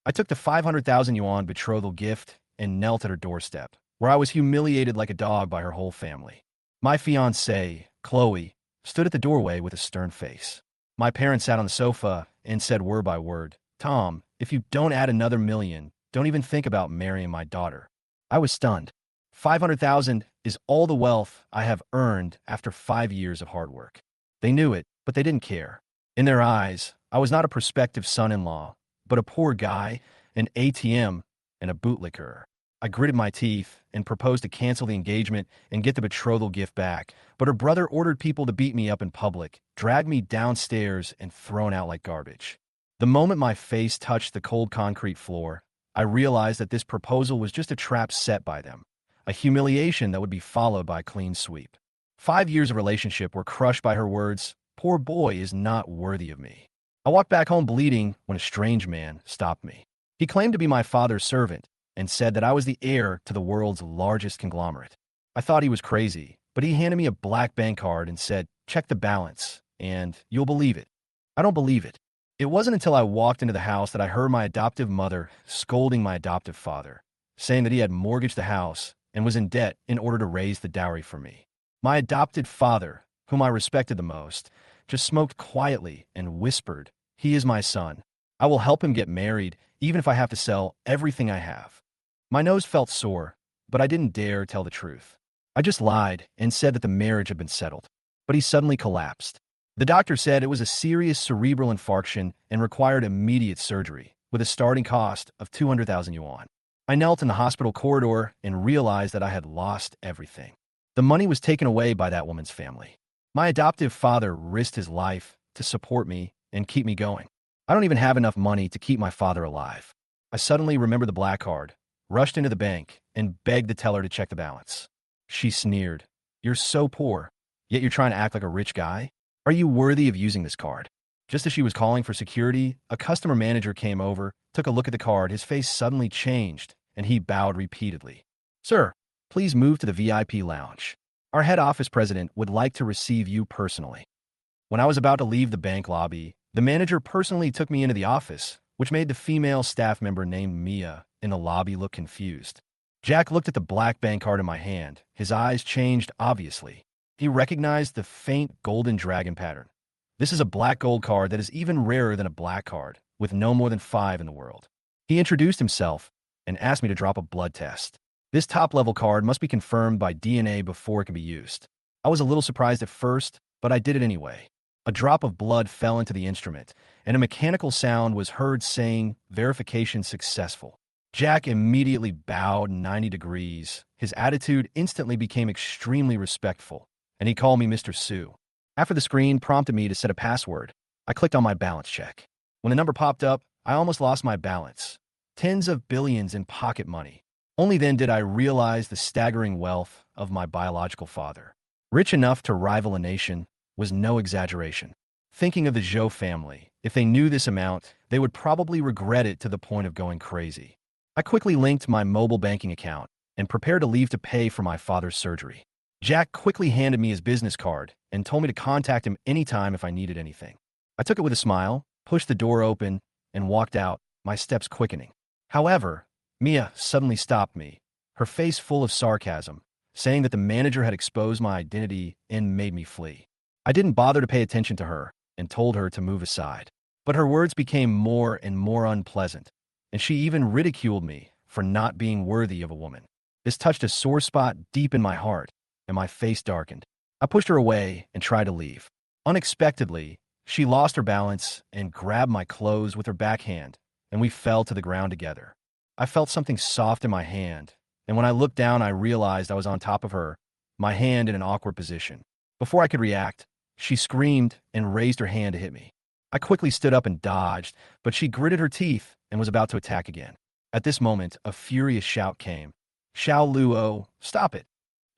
I took the 500,000 yuan betrothal gift and knelt at her doorstep, where I was humiliated like a dog by her whole family. My fiancée, Chloe, stood at the doorway with a stern face. My parents sat on the sofa and said word by word, "Tom, if you don't add another million, don't even think about marrying my daughter." I was stunned. 500,000 is all the wealth I have earned after 5 years of hard work. They knew it, but they didn't care. In their eyes, I was not a prospective son-in-law, but a poor guy, an ATM, and a bootlicker. I gritted my teeth and proposed to cancel the engagement and get the betrothal gift back, but her brother ordered people to beat me up in public, drag me downstairs, and thrown out like garbage. The moment my face touched the cold concrete floor, I realized that this proposal was just a trap set by them, a humiliation that would be followed by a clean sweep. 5 years of relationship were crushed by her words, "Poor boy is not worthy of me." I walked back home bleeding when a strange man stopped me. He claimed to be my father's servant and said that I was the heir to the world's largest conglomerate. I thought he was crazy, but he handed me a black bank card and said, "Check the balance, and you'll believe it." I don't believe it. It wasn't until I walked into the house that I heard my adoptive mother scolding my adoptive father, saying that he had mortgaged the house and was in debt in order to raise the dowry for me. My adopted father, whom I respected the most, just smoked quietly and whispered, "He is my son. I will help him get married, even if I have to sell everything I have." My nose felt sore, but I didn't dare tell the truth. I just lied and said that the marriage had been settled. But he suddenly collapsed. The doctor said it was a serious cerebral infarction and required immediate surgery, with a starting cost of 200,000 yuan. I knelt in the hospital corridor and realized that I had lost everything. The money was taken away by that woman's family. My adoptive father risked his life to support me and keep me going. I don't even have enough money to keep my father alive. I suddenly remembered the black card, rushed into the bank, and begged the teller to check the balance. She sneered, "You're so poor, yet you're trying to act like a rich guy? Are you worthy of using this card?" Just as she was calling for security, a customer manager came over, took a look at the card, his face suddenly changed, and he bowed repeatedly. "Sir, please move to the VIP lounge. Our head office president would like to receive you personally." When I was about to leave the bank lobby, the manager personally took me into the office, which made the female staff member named Mia in the lobby look confused. Jack looked at the black bank card in my hand. His eyes changed obviously. He recognized the faint golden dragon pattern. This is a black gold card that is even rarer than a black card, with no more than 5 in the world. He introduced himself and asked me to drop a blood test. This top-level card must be confirmed by DNA before it can be used. I was a little surprised at first, but I did it anyway. A drop of blood fell into the instrument, and a mechanical sound was heard saying, "Verification successful." Jack immediately bowed 90 degrees. His attitude instantly became extremely respectful, and he called me Mr. Su. After the screen prompted me to set a password, I clicked on my balance check. When the number popped up, I almost lost my balance. Tens of billions in pocket money. Only then did I realize the staggering wealth of my biological father. Rich enough to rival a nation was no exaggeration. Thinking of the Zhou family, if they knew this amount, they would probably regret it to the point of going crazy. I quickly linked my mobile banking account and prepared to leave to pay for my father's surgery. Jack quickly handed me his business card and told me to contact him anytime if I needed anything. I took it with a smile, pushed the door open, and walked out, my steps quickening. However, Mia suddenly stopped me, her face full of sarcasm, saying that the manager had exposed my identity and made me flee. I didn't bother to pay attention to her and told her to move aside. But her words became more and more unpleasant, and she even ridiculed me for not being worthy of a woman. This touched a sore spot deep in my heart, and my face darkened. I pushed her away and tried to leave. Unexpectedly, she lost her balance and grabbed my clothes with her backhand, and we fell to the ground together. I felt something soft in my hand, and when I looked down, I realized I was on top of her, my hand in an awkward position. Before I could react, she screamed and raised her hand to hit me. I quickly stood up and dodged, but she gritted her teeth and was about to attack again. At this moment, a furious shout came. "Xiao Luo, stop it!"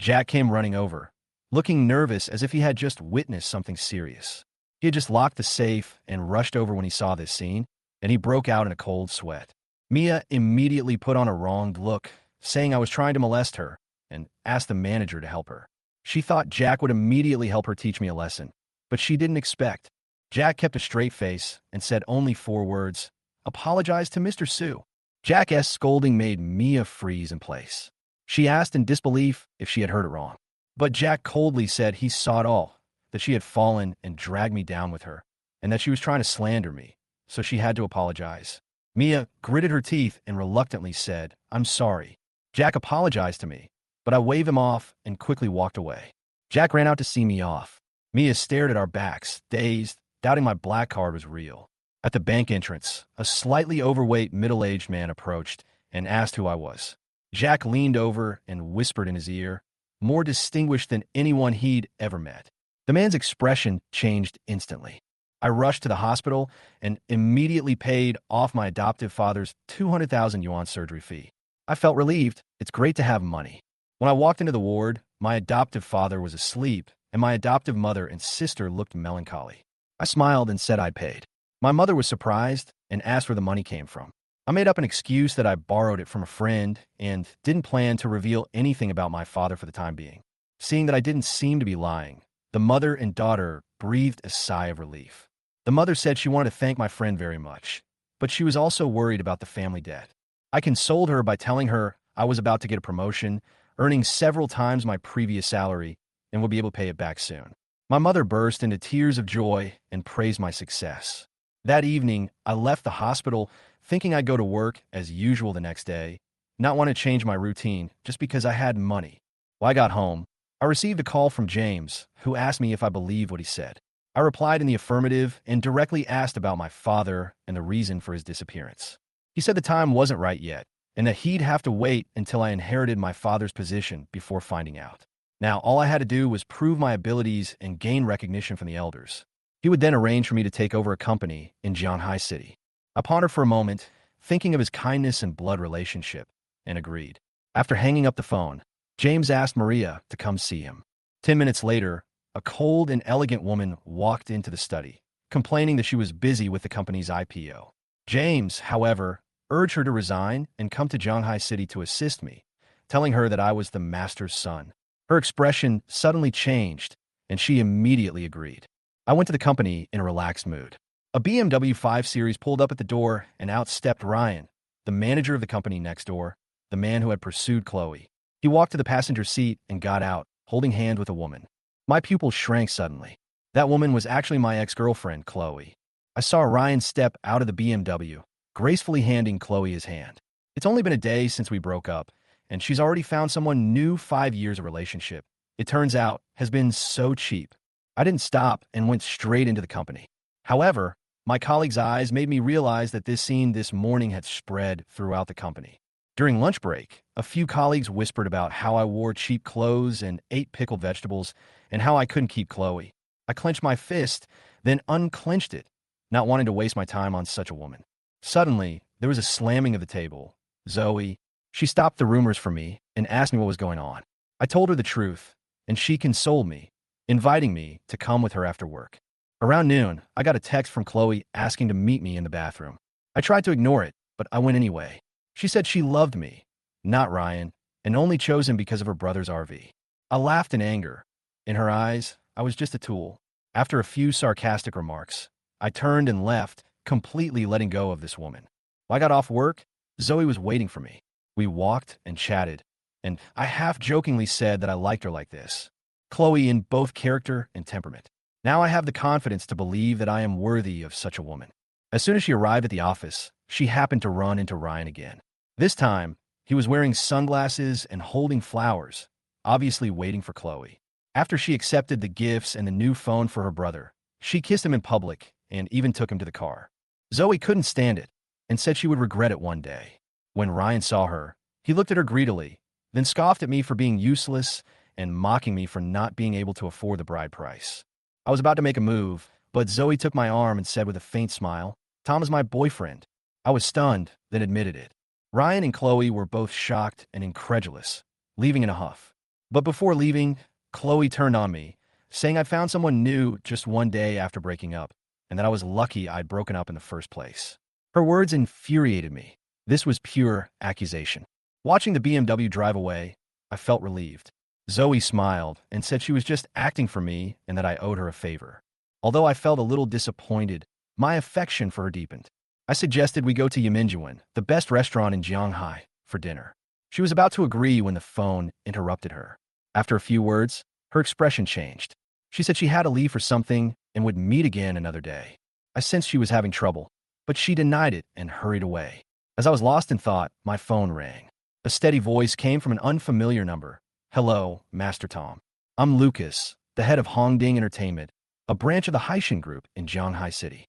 Jack came running over, looking nervous as if he had just witnessed something serious. He had just locked the safe and rushed over when he saw this scene, and he broke out in a cold sweat. Mia immediately put on a wronged look, saying I was trying to molest her, and asked the manager to help her. She thought Jack would immediately help her teach me a lesson, but she didn't expect. Jack kept a straight face and said only 4 words, apologize to Mr. Sue. Jack S. scolding made Mia freeze in place. She asked in disbelief if she had heard it wrong. But Jack coldly said he saw it all, that she had fallen and dragged me down with her, and that she was trying to slander me, so she had to apologize. Mia gritted her teeth and reluctantly said, "I'm sorry." Jack apologized to me, but I waved him off and quickly walked away. Jack ran out to see me off. Mia stared at our backs, dazed, doubting my black card was real. At the bank entrance, a slightly overweight middle-aged man approached and asked who I was. Jack leaned over and whispered in his ear, more distinguished than anyone he'd ever met. The man's expression changed instantly. I rushed to the hospital and immediately paid off my adoptive father's 200,000 yuan surgery fee. I felt relieved. It's great to have money. When I walked into the ward, my adoptive father was asleep, and my adoptive mother and sister looked melancholy. I smiled and said I'd paid. My mother was surprised and asked where the money came from. I made up an excuse that I borrowed it from a friend and didn't plan to reveal anything about my father for the time being. Seeing that I didn't seem to be lying, the mother and daughter breathed a sigh of relief. The mother said she wanted to thank my friend very much, but she was also worried about the family debt. I consoled her by telling her I was about to get a promotion, earning several times my previous salary, and would be able to pay it back soon. My mother burst into tears of joy and praised my success. That evening, I left the hospital thinking I'd go to work as usual the next day, not want to change my routine just because I had money. When I got home, I received a call from James, who asked me if I believed what he said. I replied in the affirmative and directly asked about my father and the reason for his disappearance. He said the time wasn't right yet, and that he'd have to wait until I inherited my father's position before finding out. Now, all I had to do was prove my abilities and gain recognition from the elders. He would then arrange for me to take over a company in Jianhai City. I pondered for a moment, thinking of his kindness and blood relationship, and agreed. After hanging up the phone, James asked Maria to come see him. 10 minutes later, a cold and elegant woman walked into the study, complaining that she was busy with the company's IPO. James, however, urged her to resign and come to Jianhai City to assist me, telling her that I was the master's son. Her expression suddenly changed, and she immediately agreed. I went to the company in a relaxed mood. A BMW 5 Series pulled up at the door, and out stepped Ryan, the manager of the company next door, the man who had pursued Chloe. He walked to the passenger seat and got out, holding hand with a woman. My pupils shrank suddenly. That woman was actually my ex-girlfriend, Chloe. I saw Ryan step out of the BMW, gracefully handing Chloe his hand. It's only been a day since we broke up, and she's already found someone new. 5 years of relationship, it turns out, has been so cheap. I didn't stop and went straight into the company. However, my colleagues' eyes made me realize that this scene this morning had spread throughout the company. During lunch break, a few colleagues whispered about how I wore cheap clothes and ate pickled vegetables, and how I couldn't keep Chloe. I clenched my fist, then unclenched it, not wanting to waste my time on such a woman. Suddenly, there was a slamming of the table. Zoe. She stopped the rumors for me and asked me what was going on. I told her the truth, and she consoled me, inviting me to come with her after work. Around noon, I got a text from Chloe asking to meet me in the bathroom. I tried to ignore it, but I went anyway. She said she loved me, not Ryan, and only chose him because of her brother's RV. I laughed in anger. In her eyes, I was just a tool. After a few sarcastic remarks, I turned and left, completely letting go of this woman. When I got off work, Zoe was waiting for me. We walked and chatted, and I half-jokingly said that I liked her like this. Chloe in both character and temperament. Now I have the confidence to believe that I am worthy of such a woman. As soon as she arrived at the office, she happened to run into Ryan again. This time, he was wearing sunglasses and holding flowers, obviously waiting for Chloe. After she accepted the gifts and the new phone for her brother, she kissed him in public and even took him to the car. Zoe couldn't stand it and said she would regret it one day. When Ryan saw her, he looked at her greedily, then scoffed at me for being useless and mocking me for not being able to afford the bride price. I was about to make a move, but Zoe took my arm and said with a faint smile, "Tom is my boyfriend." I was stunned, then admitted it. Ryan and Chloe were both shocked and incredulous, leaving in a huff. But before leaving, Chloe turned on me, saying I'd found someone new just one day after breaking up, and that I was lucky I'd broken up in the first place. Her words infuriated me. This was pure accusation. Watching the BMW drive away, I felt relieved. Zoe smiled and said she was just acting for me and that I owed her a favor. Although I felt a little disappointed, my affection for her deepened. I suggested we go to Yiminjuan, the best restaurant in Jianghai, for dinner. She was about to agree when the phone interrupted her. After a few words, her expression changed. She said she had to leave for something and would meet again another day. I sensed she was having trouble, but she denied it and hurried away. As I was lost in thought, my phone rang. A steady voice came from an unfamiliar number. "Hello, Master Tom. I'm Lucas, the head of Hongding Entertainment, a branch of the Haishin Group in Jianghai City."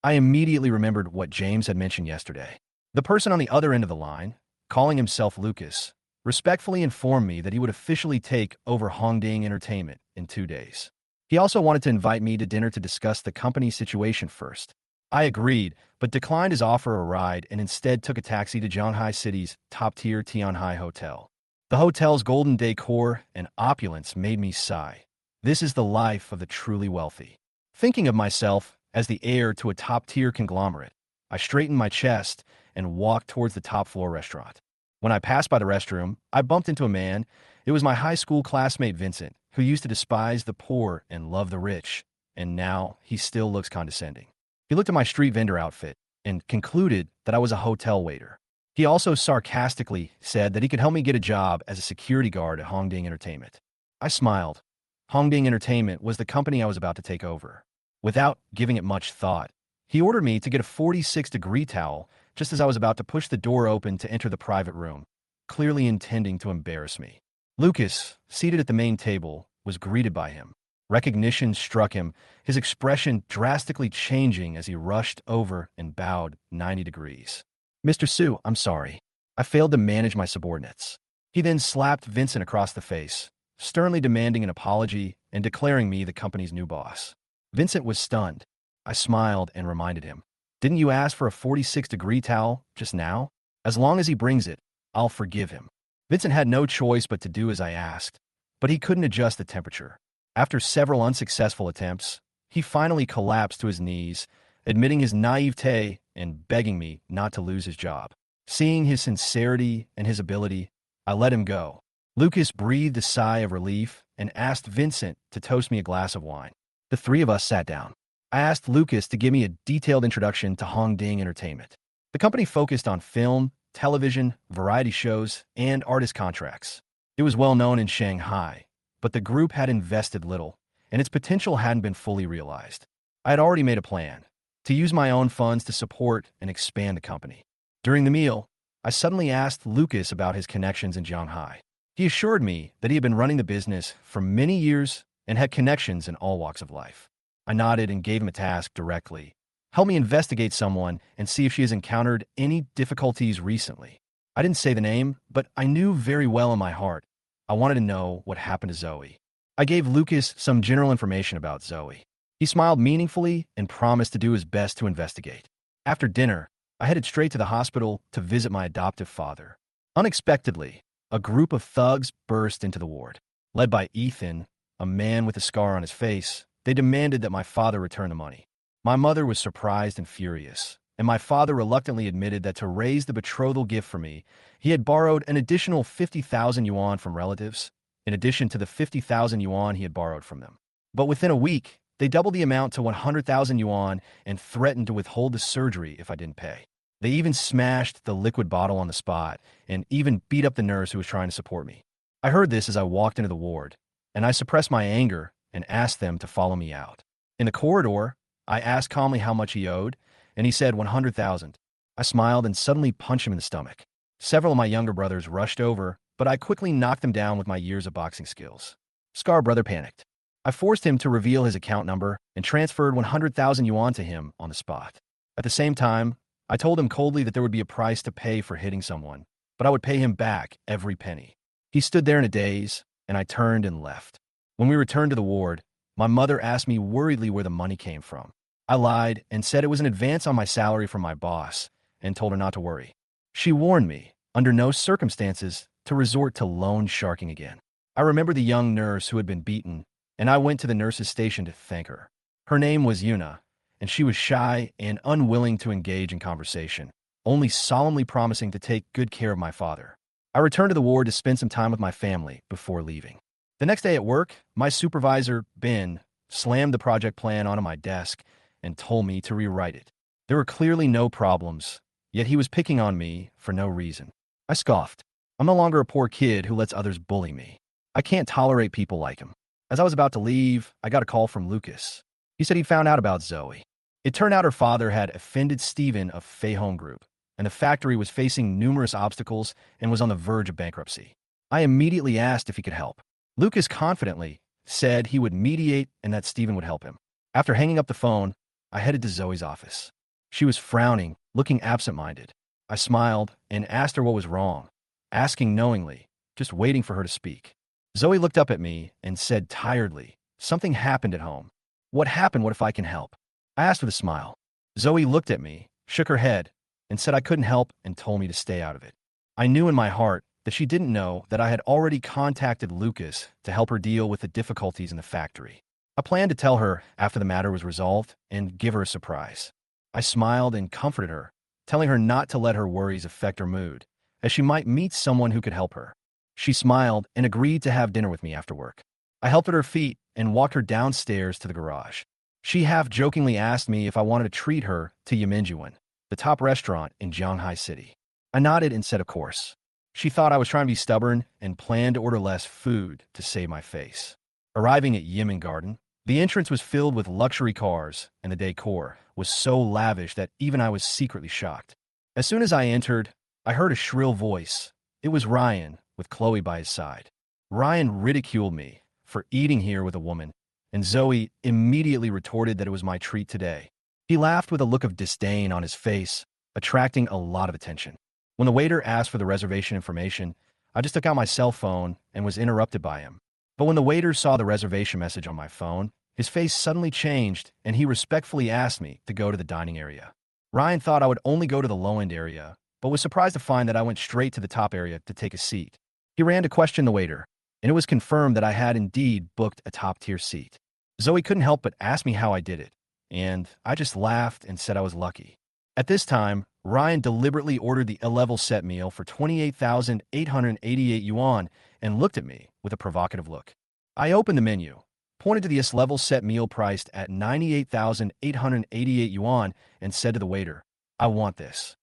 I immediately remembered what James had mentioned yesterday. The person on the other end of the line, calling himself Lucas, respectfully informed me that he would officially take over Hongding Entertainment in 2 days. He also wanted to invite me to dinner to discuss the company's situation first. I agreed, but declined his offer a ride and instead took a taxi to Jianghai City's top-tier Tianhai Hotel. The hotel's golden decor and opulence made me sigh. This is the life of the truly wealthy. Thinking of myself as the heir to a top-tier conglomerate, I straightened my chest and walked towards the top-floor restaurant. When I passed by the restroom, I bumped into a man. It was my high school classmate Vincent, who used to despise the poor and love the rich, and now he still looks condescending. He looked at my street vendor outfit and concluded that I was a hotel waiter. He also sarcastically said that he could help me get a job as a security guard at Hongding Entertainment. I smiled. Hongding Entertainment was the company I was about to take over. Without giving it much thought, he ordered me to get a 46-degree towel just as I was about to push the door open to enter the private room, clearly intending to embarrass me. Lucas, seated at the main table, was greeted by him. Recognition struck him, his expression drastically changing as he rushed over and bowed 90 degrees. "Mr. Su, I'm sorry. I failed to manage my subordinates." He then slapped Vincent across the face, sternly demanding an apology and declaring me the company's new boss. Vincent was stunned. I smiled and reminded him, "Didn't you ask for a 46-degree towel just now? As long as he brings it, I'll forgive him." Vincent had no choice but to do as I asked, but he couldn't adjust the temperature. After several unsuccessful attempts, he finally collapsed to his knees, admitting his naivete and begging me not to lose his job. Seeing his sincerity and his ability, I let him go. Lucas breathed a sigh of relief and asked Vincent to toast me a glass of wine. The three of us sat down. I asked Lucas to give me a detailed introduction to Hongding Entertainment. The company focused on film, television, variety shows, and artist contracts. It was well known in Shanghai, but the group had invested little, and its potential hadn't been fully realized. I had already made a plan to use my own funds to support and expand the company. During the meal, I suddenly asked Lucas about his connections in Shanghai. He assured me that he had been running the business for many years and had connections in all walks of life. I nodded and gave him a task directly. "Help me investigate someone and see if she has encountered any difficulties recently." I didn't say the name, but I knew very well in my heart I wanted to know what happened to Zoe. I gave Lucas some general information about Zoe. He smiled meaningfully and promised to do his best to investigate. After dinner, I headed straight to the hospital to visit my adoptive father. Unexpectedly, a group of thugs burst into the ward. Led by Ethan, a man with a scar on his face, they demanded that my father return the money. My mother was surprised and furious, and my father reluctantly admitted that to raise the betrothal gift for me, he had borrowed an additional 50,000 yuan from relatives, in addition to the 50,000 yuan he had borrowed from them. But within a week, they doubled the amount to 100,000 yuan and threatened to withhold the surgery if I didn't pay. They even smashed the liquid bottle on the spot and even beat up the nurse who was trying to support me. I heard this as I walked into the ward, and I suppressed my anger and asked them to follow me out. In the corridor, I asked calmly how much he owed, and he said 100,000. I smiled and suddenly punched him in the stomach. Several of my younger brothers rushed over, but I quickly knocked them down with my years of boxing skills. Scar brother panicked. I forced him to reveal his account number and transferred 100,000 yuan to him on the spot. At the same time, I told him coldly that there would be a price to pay for hitting someone, but I would pay him back every penny. He stood there in a daze, and I turned and left. When we returned to the ward, my mother asked me worriedly where the money came from. I lied and said it was an advance on my salary from my boss and told her not to worry. She warned me, under no circumstances, to resort to loan sharking again. I remember the young nurse who had been beaten, and I went to the nurse's station to thank her. Her name was Yuna, and she was shy and unwilling to engage in conversation, only solemnly promising to take good care of my father. I returned to the ward to spend some time with my family before leaving. The next day at work, my supervisor, Ben, slammed the project plan onto my desk and told me to rewrite it. There were clearly no problems, yet he was picking on me for no reason. I scoffed. I'm no longer a poor kid who lets others bully me. I can't tolerate people like him. As I was about to leave, I got a call from Lucas. He said he'd found out about Zoe. It turned out her father had offended Steven of Fei Home Group, and the factory was facing numerous obstacles and was on the verge of bankruptcy. I immediately asked if he could help. Lucas confidently said he would mediate and that Steven would help him. After hanging up the phone, I headed to Zoe's office. She was frowning, looking absent-minded. I smiled and asked her what was wrong, asking knowingly, just waiting for her to speak. Zoe looked up at me and said tiredly, "Something happened at home." "What happened? What if I can help?" I asked with a smile. Zoe looked at me, shook her head, and said I couldn't help and told me to stay out of it. I knew in my heart that she didn't know that I had already contacted Lucas to help her deal with the difficulties in the factory. I planned to tell her after the matter was resolved and give her a surprise. I smiled and comforted her, telling her not to let her worries affect her mood, as she might meet someone who could help her. She smiled and agreed to have dinner with me after work. I helped at her feet and walked her downstairs to the garage. She half-jokingly asked me if I wanted to treat her to Yamenjuan, the top restaurant in Shanghai City. I nodded and said of course. She thought I was trying to be stubborn and planned to order less food to save my face. Arriving at Yemen Garden, the entrance was filled with luxury cars, and the decor was so lavish that even I was secretly shocked. As soon as I entered, I heard a shrill voice. It was Ryan, with Chloe by his side. Ryan ridiculed me for eating here with a woman, and Zoe immediately retorted that it was my treat today. He laughed with a look of disdain on his face, attracting a lot of attention. When the waiter asked for the reservation information, I just took out my cell phone and was interrupted by him. But when the waiter saw the reservation message on my phone, his face suddenly changed and he respectfully asked me to go to the dining area. Ryan thought I would only go to the low-end area, but was surprised to find that I went straight to the top area to take a seat. He ran to question the waiter, and it was confirmed that I had indeed booked a top-tier seat. Zoe couldn't help but ask me how I did it, and I just laughed and said I was lucky. At this time, Ryan deliberately ordered the A-level set meal for 28,888 yuan and looked at me with a provocative look. I opened the menu, pointed to the S-level set meal priced at 98,888 yuan, and said to the waiter, "I want this."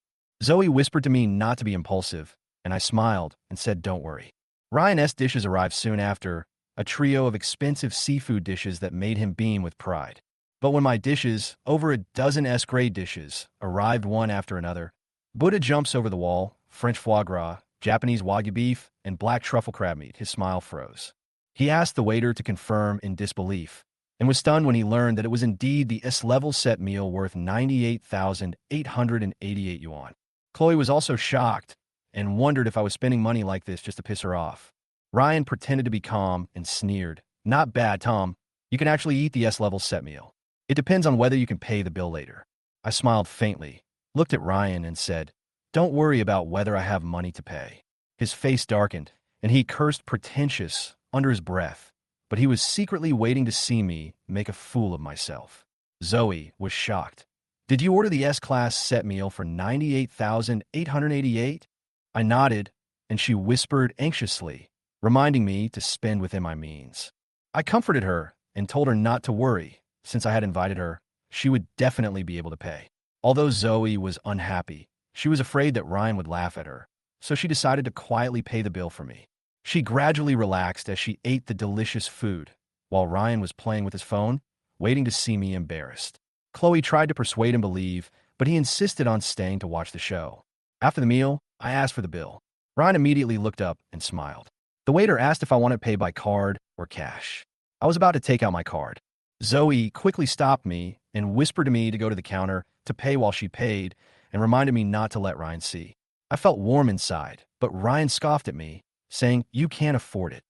Zoe whispered to me not to be impulsive, and I smiled and said, "Don't worry." Ryan's dishes arrived soon after, a trio of expensive seafood dishes that made him beam with pride. But when my dishes, over a dozen S-grade dishes, arrived one after another, Buddha jumps over the wall, French foie gras, Japanese wagyu beef, and black truffle crab meat, his smile froze. He asked the waiter to confirm in disbelief, and was stunned when he learned that it was indeed the S-level set meal worth 98,888 yuan. Chloe was also shocked and wondered if I was spending money like this just to piss her off. Ryan pretended to be calm and sneered, "Not bad, Tom. You can actually eat the S-level set meal. It depends on whether you can pay the bill later." I smiled faintly, looked at Ryan, and said, "Don't worry about whether I have money to pay." His face darkened, and he cursed pretentious under his breath, but he was secretly waiting to see me make a fool of myself. Zoe was shocked. "Did you order the S-class set meal for 98,888? I nodded, and she whispered anxiously, reminding me to spend within my means. I comforted her and told her not to worry. Since I had invited her, she would definitely be able to pay. Although Zoe was unhappy, she was afraid that Ryan would laugh at her, so she decided to quietly pay the bill for me. She gradually relaxed as she ate the delicious food, while Ryan was playing with his phone, waiting to see me embarrassed. Chloe tried to persuade him to leave, but he insisted on staying to watch the show. After the meal, I asked for the bill. Ryan immediately looked up and smiled. The waiter asked if I wanted to pay by card or cash. I was about to take out my card. Zoe quickly stopped me and whispered to me to go to the counter to pay while she paid and reminded me not to let Ryan see. I felt warm inside, but Ryan scoffed at me, saying, "You can't afford it."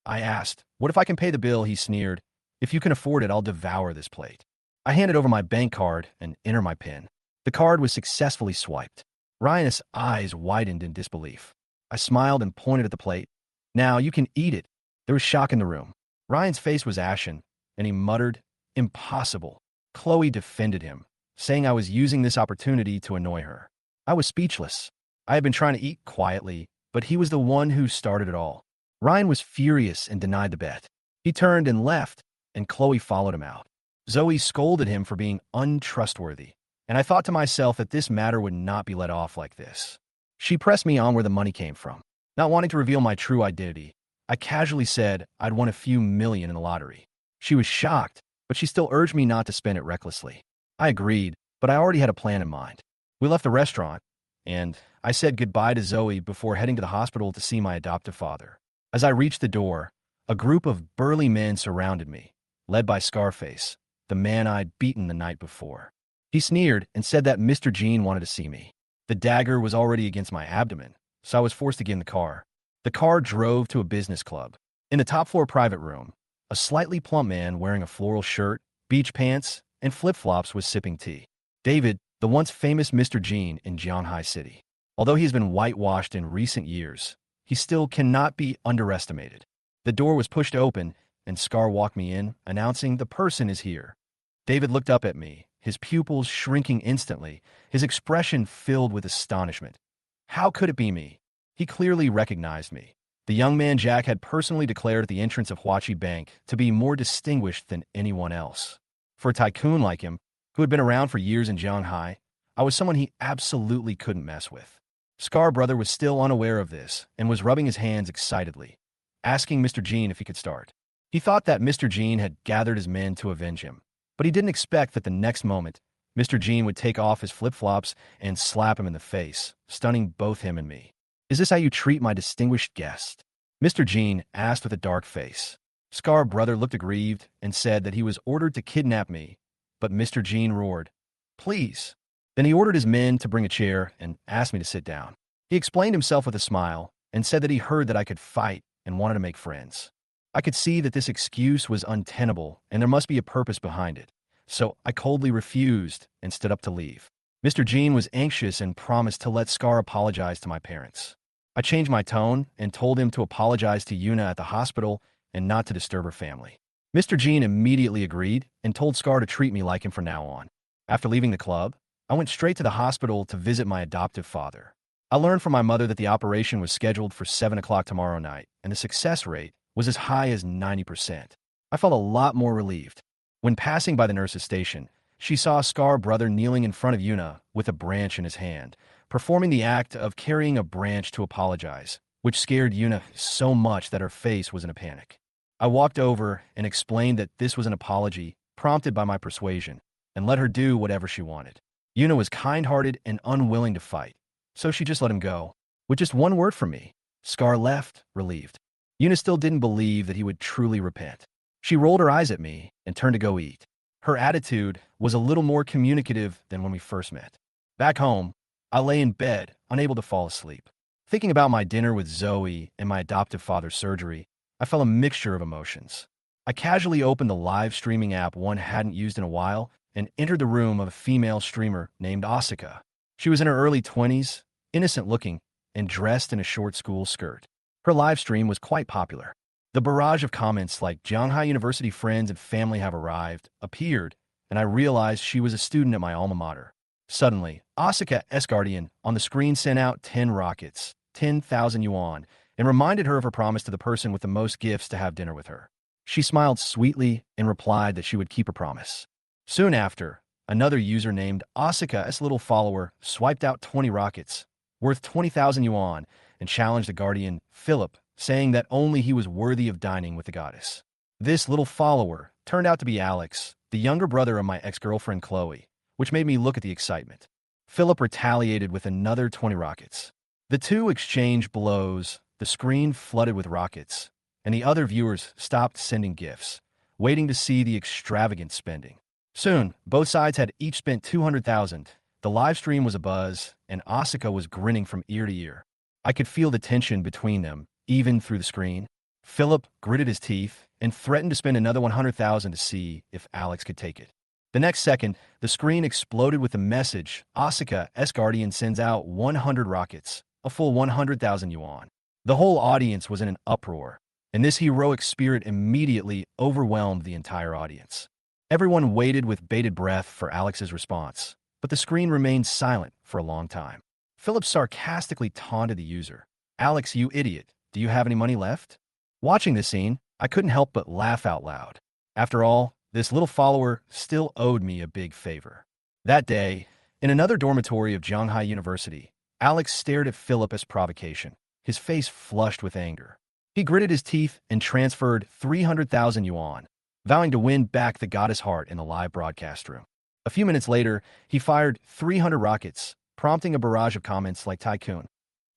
I asked, "What if I can pay the bill?" He sneered, "If you can afford it, I'll devour this plate." I handed over my bank card and entered my PIN. The card was successfully swiped. Ryan's eyes widened in disbelief. I smiled and pointed at the plate. "Now you can eat it." There was shock in the room. Ryan's face was ashen, and he muttered, "Impossible." Chloe defended him, saying I was using this opportunity to annoy her. I was speechless. I had been trying to eat quietly, but he was the one who started it all. Ryan was furious and denied the bet. He turned and left, and Chloe followed him out. Zoe scolded him for being untrustworthy, and I thought to myself that this matter would not be let off like this. She pressed me on where the money came from. Not wanting to reveal my true identity, I casually said I'd won a few million in the lottery. She was shocked, but she still urged me not to spend it recklessly. I agreed, but I already had a plan in mind. We left the restaurant, and I said goodbye to Zoe before heading to the hospital to see my adoptive father. As I reached the door, a group of burly men surrounded me, led by Scarface, the man I'd beaten the night before. He sneered and said that Mr. Jean wanted to see me. The dagger was already against my abdomen, so I was forced to get in the car. The car drove to a business club. In the top-floor private room, a slightly plump man wearing a floral shirt, beach pants, and flip-flops was sipping tea. David, the once famous Mr. Jean in Jianhai City. Although he has been whitewashed in recent years, he still cannot be underestimated. The door was pushed open, and Scar walked me in, announcing the person is here. David looked up at me, his pupils shrinking instantly, his expression filled with astonishment. How could it be me? He clearly recognized me. The young man Jack had personally declared at the entrance of Huachi Bank to be more distinguished than anyone else. For a tycoon like him, who had been around for years in Jianhai, I was someone he absolutely couldn't mess with. Scar Brother was still unaware of this and was rubbing his hands excitedly, asking Mr. Jean if he could start. He thought that Mr. Jean had gathered his men to avenge him, but he didn't expect that the next moment, Mr. Jean would take off his flip-flops and slap him in the face, stunning both him and me. Is this how you treat my distinguished guest? Mr. Jean asked with a dark face. Scar Brother looked aggrieved and said that he was ordered to kidnap me, but Mr. Jean roared, "Please." Then he ordered his men to bring a chair and asked me to sit down. He explained himself with a smile and said that he heard that I could fight and wanted to make friends. I could see that this excuse was untenable and there must be a purpose behind it, so I coldly refused and stood up to leave. Mr. Jean was anxious and promised to let Scar apologize to my parents. I changed my tone and told him to apologize to Yuna at the hospital and not to disturb her family. Mr. Jean immediately agreed and told Scar to treat me like him from now on. After leaving the club, I went straight to the hospital to visit my adoptive father. I learned from my mother that the operation was scheduled for 7 o'clock tomorrow night, and the success rate was as high as 90%. I felt a lot more relieved. When passing by the nurse's station, she saw Scar Brother kneeling in front of Yuna with a branch in his hand, performing the act of carrying a branch to apologize, which scared Yuna so much that her face was in a panic. I walked over and explained that this was an apology prompted by my persuasion, and let her do whatever she wanted. Yuna was kind-hearted and unwilling to fight, so she just let him go. With just one word from me, Scar left, relieved. Yuna still didn't believe that he would truly repent. She rolled her eyes at me and turned to go eat. Her attitude was a little more communicative than when we first met. Back home, I lay in bed, unable to fall asleep. Thinking about my dinner with Zoe and my adoptive father's surgery, I felt a mixture of emotions. I casually opened the live streaming app one hadn't used in a while and entered the room of a female streamer named Asuka. She was in her early 20s, innocent-looking, and dressed in a short school skirt. Her live stream was quite popular. The barrage of comments like "Jianghai University friends and family have arrived" appeared, and I realized she was a student at my alma mater. Suddenly, Asuka S. Guardian on the screen sent out 10 rockets, 10,000 yuan, and reminded her of her promise to the person with the most gifts to have dinner with her. She smiled sweetly and replied that she would keep her promise. Soon after, another user named Asuka S. Little Follower swiped out 20 rockets, worth 20,000 yuan, and challenged the Guardian, Philip, saying that only he was worthy of dining with the goddess. This little follower turned out to be Alex, the younger brother of my ex-girlfriend Chloe, which made me look at the excitement. Philip retaliated with another 20 rockets. The two exchanged blows, the screen flooded with rockets, and the other viewers stopped sending gifts, waiting to see the extravagant spending. Soon, both sides had each spent 200,000. The live stream was abuzz, and Asuka was grinning from ear to ear. I could feel the tension between them, even through the screen. Philip gritted his teeth and threatened to spend another 100,000 to see if Alex could take it. The next second, the screen exploded with the message, Asuka S. Guardian sends out 100 rockets, a full 100,000 yuan. The whole audience was in an uproar, and this heroic spirit immediately overwhelmed the entire audience. Everyone waited with bated breath for Alex's response, but the screen remained silent for a long time. Philip sarcastically taunted the user. "Alex, you idiot, do you have any money left?" Watching this scene, I couldn't help but laugh out loud. After all, this little follower still owed me a big favor. That day, in another dormitory of Zhanghai University, Alex stared at Philip as provocation, his face flushed with anger. He gritted his teeth and transferred 300,000 yuan, vowing to win back the goddess heart in the live broadcast room. A few minutes later, he fired 300 rockets, prompting a barrage of comments like Tycoon.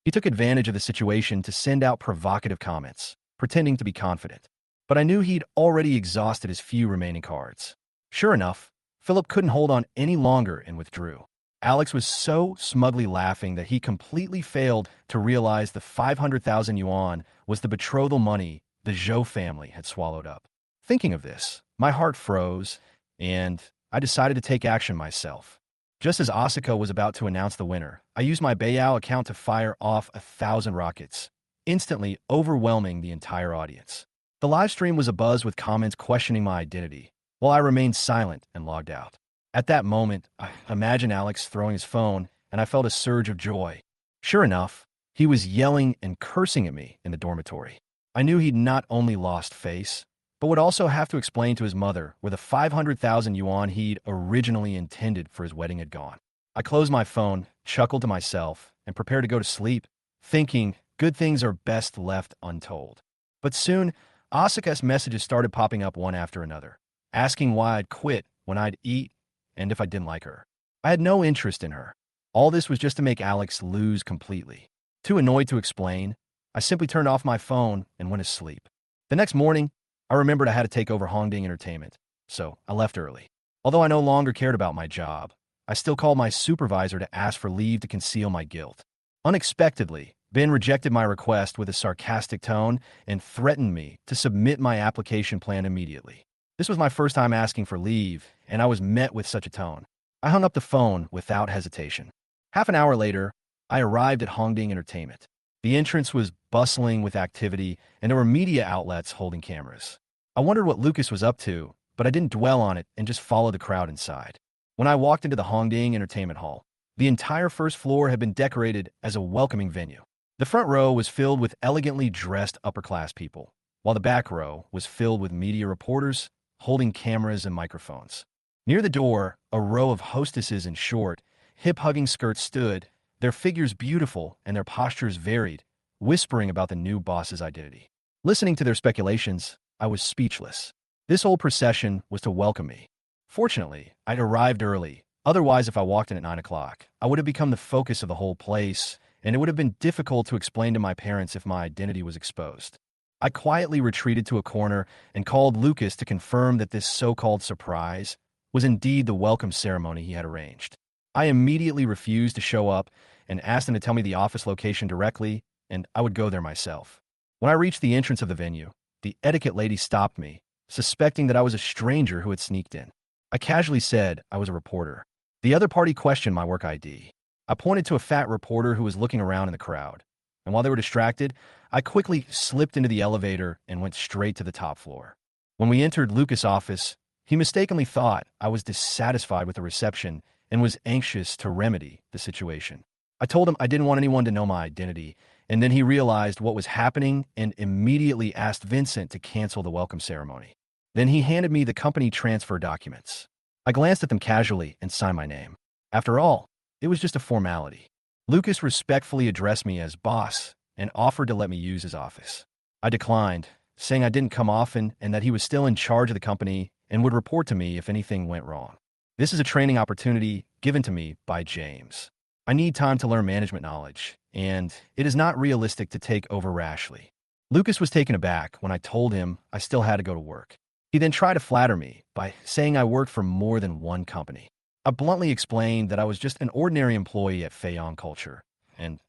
He took advantage of the situation to send out provocative comments, pretending to be confident. But I knew he'd already exhausted his few remaining cards. Sure enough, Philip couldn't hold on any longer and withdrew. Alex was so smugly laughing that he completely failed to realize the 500,000 yuan was the betrothal money the Zhou family had swallowed up. Thinking of this, my heart froze, and I decided to take action myself. Just as Asaka was about to announce the winner, I used my Beiyao account to fire off 1,000 rockets, instantly overwhelming the entire audience. The live stream was abuzz with comments questioning my identity, while I remained silent and logged out. At that moment, I imagined Alex throwing his phone, and I felt a surge of joy. Sure enough, he was yelling and cursing at me in the dormitory. I knew he'd not only lost face, but would also have to explain to his mother where the 500,000 yuan he'd originally intended for his wedding had gone. I closed my phone, chuckled to myself, and prepared to go to sleep, thinking good things are best left untold. But soon, Asaka's messages started popping up one after another, asking why I'd quit when I'd eat and if I didn't like her. I had no interest in her. All this was just to make Alex lose completely. Too annoyed to explain, I simply turned off my phone and went to sleep. The next morning, I remembered I had to take over Hongding Entertainment, so I left early. Although I no longer cared about my job, I still called my supervisor to ask for leave to conceal my guilt. Unexpectedly, Ben rejected my request with a sarcastic tone and threatened me to submit my application plan immediately. This was my first time asking for leave, and I was met with such a tone. I hung up the phone without hesitation. Half an hour later, I arrived at Hongding Entertainment. The entrance was bustling with activity, and there were media outlets holding cameras. I wondered what Lucas was up to, but I didn't dwell on it and just followed the crowd inside. When I walked into the Hongding Entertainment Hall, the entire first floor had been decorated as a welcoming venue. The front row was filled with elegantly dressed upper-class people, while the back row was filled with media reporters holding cameras and microphones. Near the door, a row of hostesses in short, hip-hugging skirts stood, their figures beautiful and their postures varied, whispering about the new boss's identity. Listening to their speculations, I was speechless. This whole procession was to welcome me. Fortunately, I'd arrived early. Otherwise, if I walked in at 9 o'clock, I would have become the focus of the whole place, and it would have been difficult to explain to my parents if my identity was exposed. I quietly retreated to a corner and called Lucas to confirm that this so-called surprise was indeed the welcome ceremony he had arranged. I immediately refused to show up and asked him to tell me the office location directly, and I would go there myself. When I reached the entrance of the venue, the etiquette lady stopped me, suspecting that I was a stranger who had sneaked in. I casually said I was a reporter. The other party questioned my work ID. I pointed to a fat reporter who was looking around in the crowd, and while they were distracted, I quickly slipped into the elevator and went straight to the top floor. When we entered Lucas' office, he mistakenly thought I was dissatisfied with the reception and was anxious to remedy the situation. I told him I didn't want anyone to know my identity, and then he realized what was happening and immediately asked Vincent to cancel the welcome ceremony. Then he handed me the company transfer documents. I glanced at them casually and signed my name. After all, it was just a formality. Lucas respectfully addressed me as boss and offered to let me use his office. I declined, saying I didn't come often and that he was still in charge of the company and would report to me if anything went wrong. This is a training opportunity given to me by James. I need time to learn management knowledge, and it is not realistic to take over rashly. Lucas was taken aback when I told him I still had to go to work. He then tried to flatter me by saying I worked for more than one company. I bluntly explained that I was just an ordinary employee at Feion Culture, and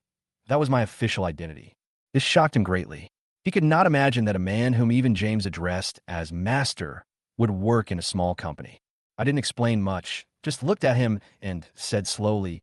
that was my official identity. This shocked him greatly. He could not imagine that a man whom even James addressed as master would work in a small company. I didn't explain much, just looked at him and said slowly,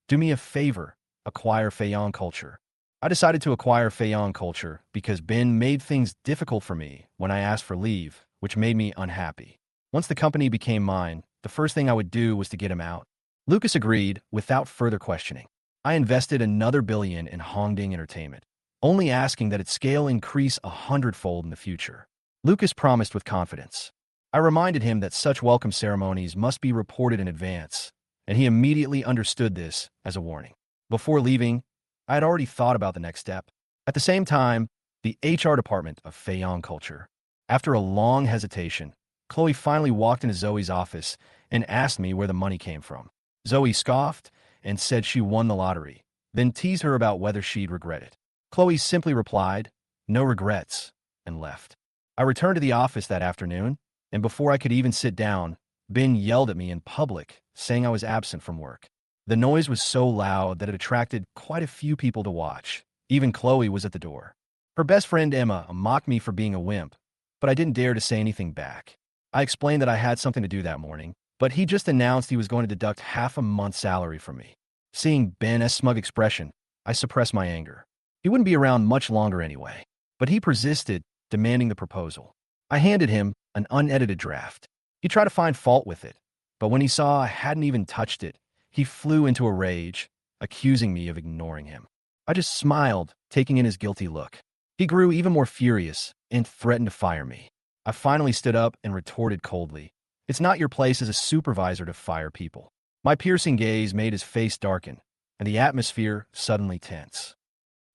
"Do me a favor, acquire Feion Culture." I decided to acquire Feion Culture because Ben made things difficult for me when I asked for leave, which made me unhappy. Once the company became mine, the first thing I would do was to get him out. Lucas agreed without further questioning. I invested another billion in Hongding Entertainment, only asking that its scale increase 100-fold in the future. Lucas promised with confidence. I reminded him that such welcome ceremonies must be reported in advance, and he immediately understood this as a warning. Before leaving, I had already thought about the next step. At the same time, the HR department of Feiyang culture. After a long hesitation, Chloe finally walked into Zoe's office and asked me where the money came from. Zoe scoffed and said she won the lottery, then teased her about whether she'd regret it. Chloe simply replied, "No regrets," and left. I returned to the office that afternoon, and before I could even sit down, Ben yelled at me in public, saying I was absent from work. The noise was so loud that it attracted quite a few people to watch. Even Chloe was at the door. Her best friend Emma mocked me for being a wimp, but I didn't dare to say anything back. I explained that I had something to do that morning, but he just announced he was going to deduct half a month's salary from me. Seeing Ben's smug expression, I suppressed my anger. He wouldn't be around much longer anyway, but he persisted, demanding the proposal. I handed him an unedited draft. He tried to find fault with it, but when he saw I hadn't even touched it, he flew into a rage, accusing me of ignoring him. I just smiled, taking in his guilty look. He grew even more furious and threatened to fire me. I finally stood up and retorted coldly, "It's not your place as a supervisor to fire people." My piercing gaze made his face darken, and the atmosphere suddenly tense.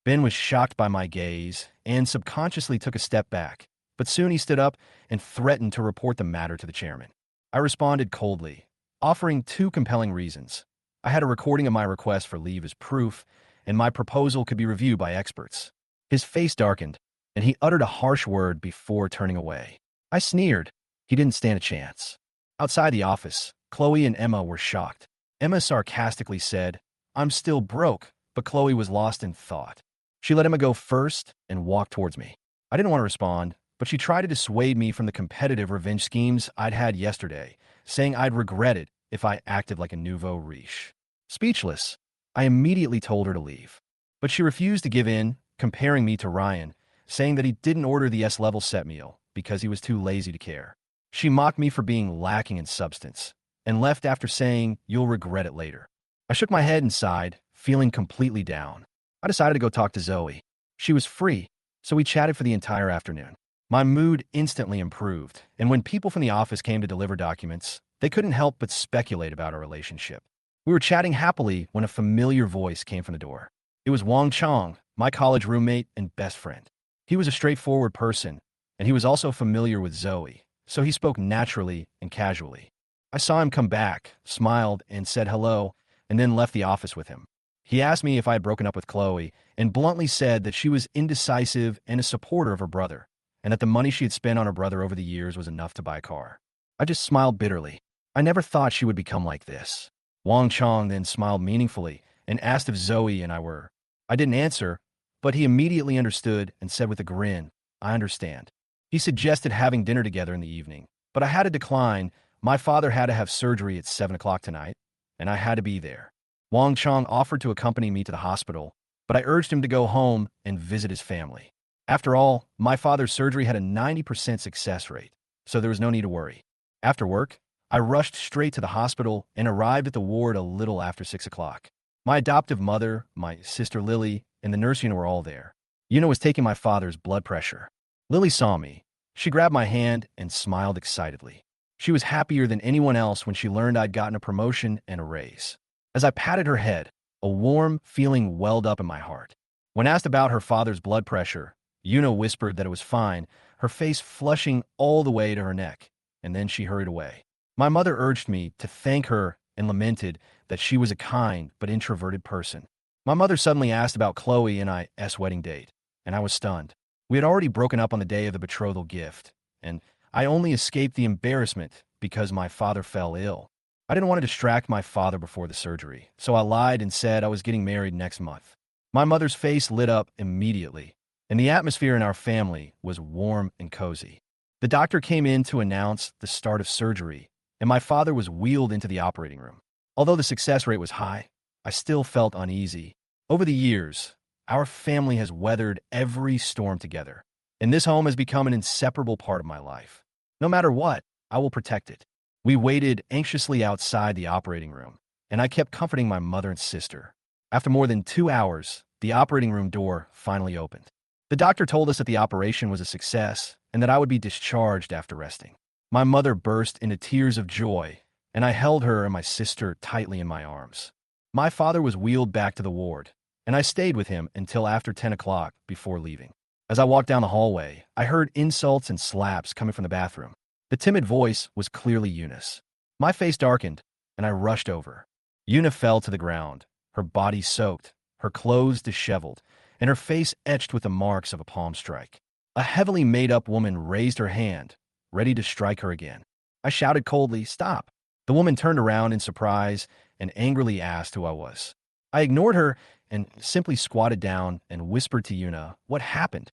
Ben was shocked by my gaze and subconsciously took a step back, but soon he stood up and threatened to report the matter to the chairman. I responded coldly, offering two compelling reasons. I had a recording of my request for leave as proof, and my proposal could be reviewed by experts. His face darkened, and he uttered a harsh word before turning away. I sneered. He didn't stand a chance. Outside the office, Chloe and Emma were shocked. Emma sarcastically said, "I'm still broke," but Chloe was lost in thought. She let Emma go first and walked towards me. I didn't want to respond, but she tried to dissuade me from the competitive revenge schemes I'd had yesterday, saying I'd regret it if I acted like a nouveau riche. Speechless, I immediately told her to leave. But she refused to give in, comparing me to Ryan, saying that he didn't order the S-level set meal because he was too lazy to care. She mocked me for being lacking in substance, and left after saying, "You'll regret it later." I shook my head and sighed, feeling completely down. I decided to go talk to Zoe. She was free, so we chatted for the entire afternoon. My mood instantly improved, and when people from the office came to deliver documents, they couldn't help but speculate about our relationship. We were chatting happily when a familiar voice came from the door. It was Wang Chong, my college roommate and best friend. He was a straightforward person, and he was also familiar with Zoe, so he spoke naturally and casually. I saw him come back, smiled, and said hello, and then left the office with him. He asked me if I had broken up with Chloe, and bluntly said that she was indecisive and a supporter of her brother, and that the money she had spent on her brother over the years was enough to buy a car. I just smiled bitterly. I never thought she would become like this. Wang Chong then smiled meaningfully and asked if Zoe and I were. I didn't answer, but he immediately understood and said with a grin, "I understand." He suggested having dinner together in the evening, but I had to decline. My father had to have surgery at 7 o'clock tonight, and I had to be there. Wang Chong offered to accompany me to the hospital, but I urged him to go home and visit his family. After all, my father's surgery had a 90% success rate, so there was no need to worry. After work, I rushed straight to the hospital and arrived at the ward a little after 6 o'clock. My adoptive mother, my sister Lily, and the nurse Yuna were all there. Yuna was taking my father's blood pressure. Lily saw me. She grabbed my hand and smiled excitedly. She was happier than anyone else when she learned I'd gotten a promotion and a raise. As I patted her head, a warm feeling welled up in my heart. When asked about her father's blood pressure, Yuna whispered that it was fine, her face flushing all the way to her neck, and then she hurried away. My mother urged me to thank her and lamented that she was a kind but introverted person. My mother suddenly asked about Chloe and I's wedding date, and I was stunned. We had already broken up on the day of the betrothal gift, and I only escaped the embarrassment because my father fell ill. I didn't want to distract my father before the surgery, so I lied and said I was getting married next month. My mother's face lit up immediately, and the atmosphere in our family was warm and cozy. The doctor came in to announce the start of surgery, and my father was wheeled into the operating room. Although the success rate was high, I still felt uneasy. Over the years, our family has weathered every storm together, and this home has become an inseparable part of my life. No matter what, I will protect it. We waited anxiously outside the operating room, and I kept comforting my mother and sister. After more than 2 hours, the operating room door finally opened. The doctor told us that the operation was a success and that I would be discharged after resting. My mother burst into tears of joy and I held her and my sister tightly in my arms. My father was wheeled back to the ward, and I stayed with him until after 10 o'clock before leaving. As I walked down the hallway, I heard insults and slaps coming from the bathroom. The timid voice was clearly Yuna's. My face darkened, and I rushed over. Yuna fell to the ground, her body soaked, her clothes disheveled, and her face etched with the marks of a palm strike. A heavily made-up woman raised her hand, ready to strike her again. I shouted coldly, "Stop!" The woman turned around in surprise and angrily asked who I was. I ignored her and simply squatted down and whispered to Yuna, "What happened?"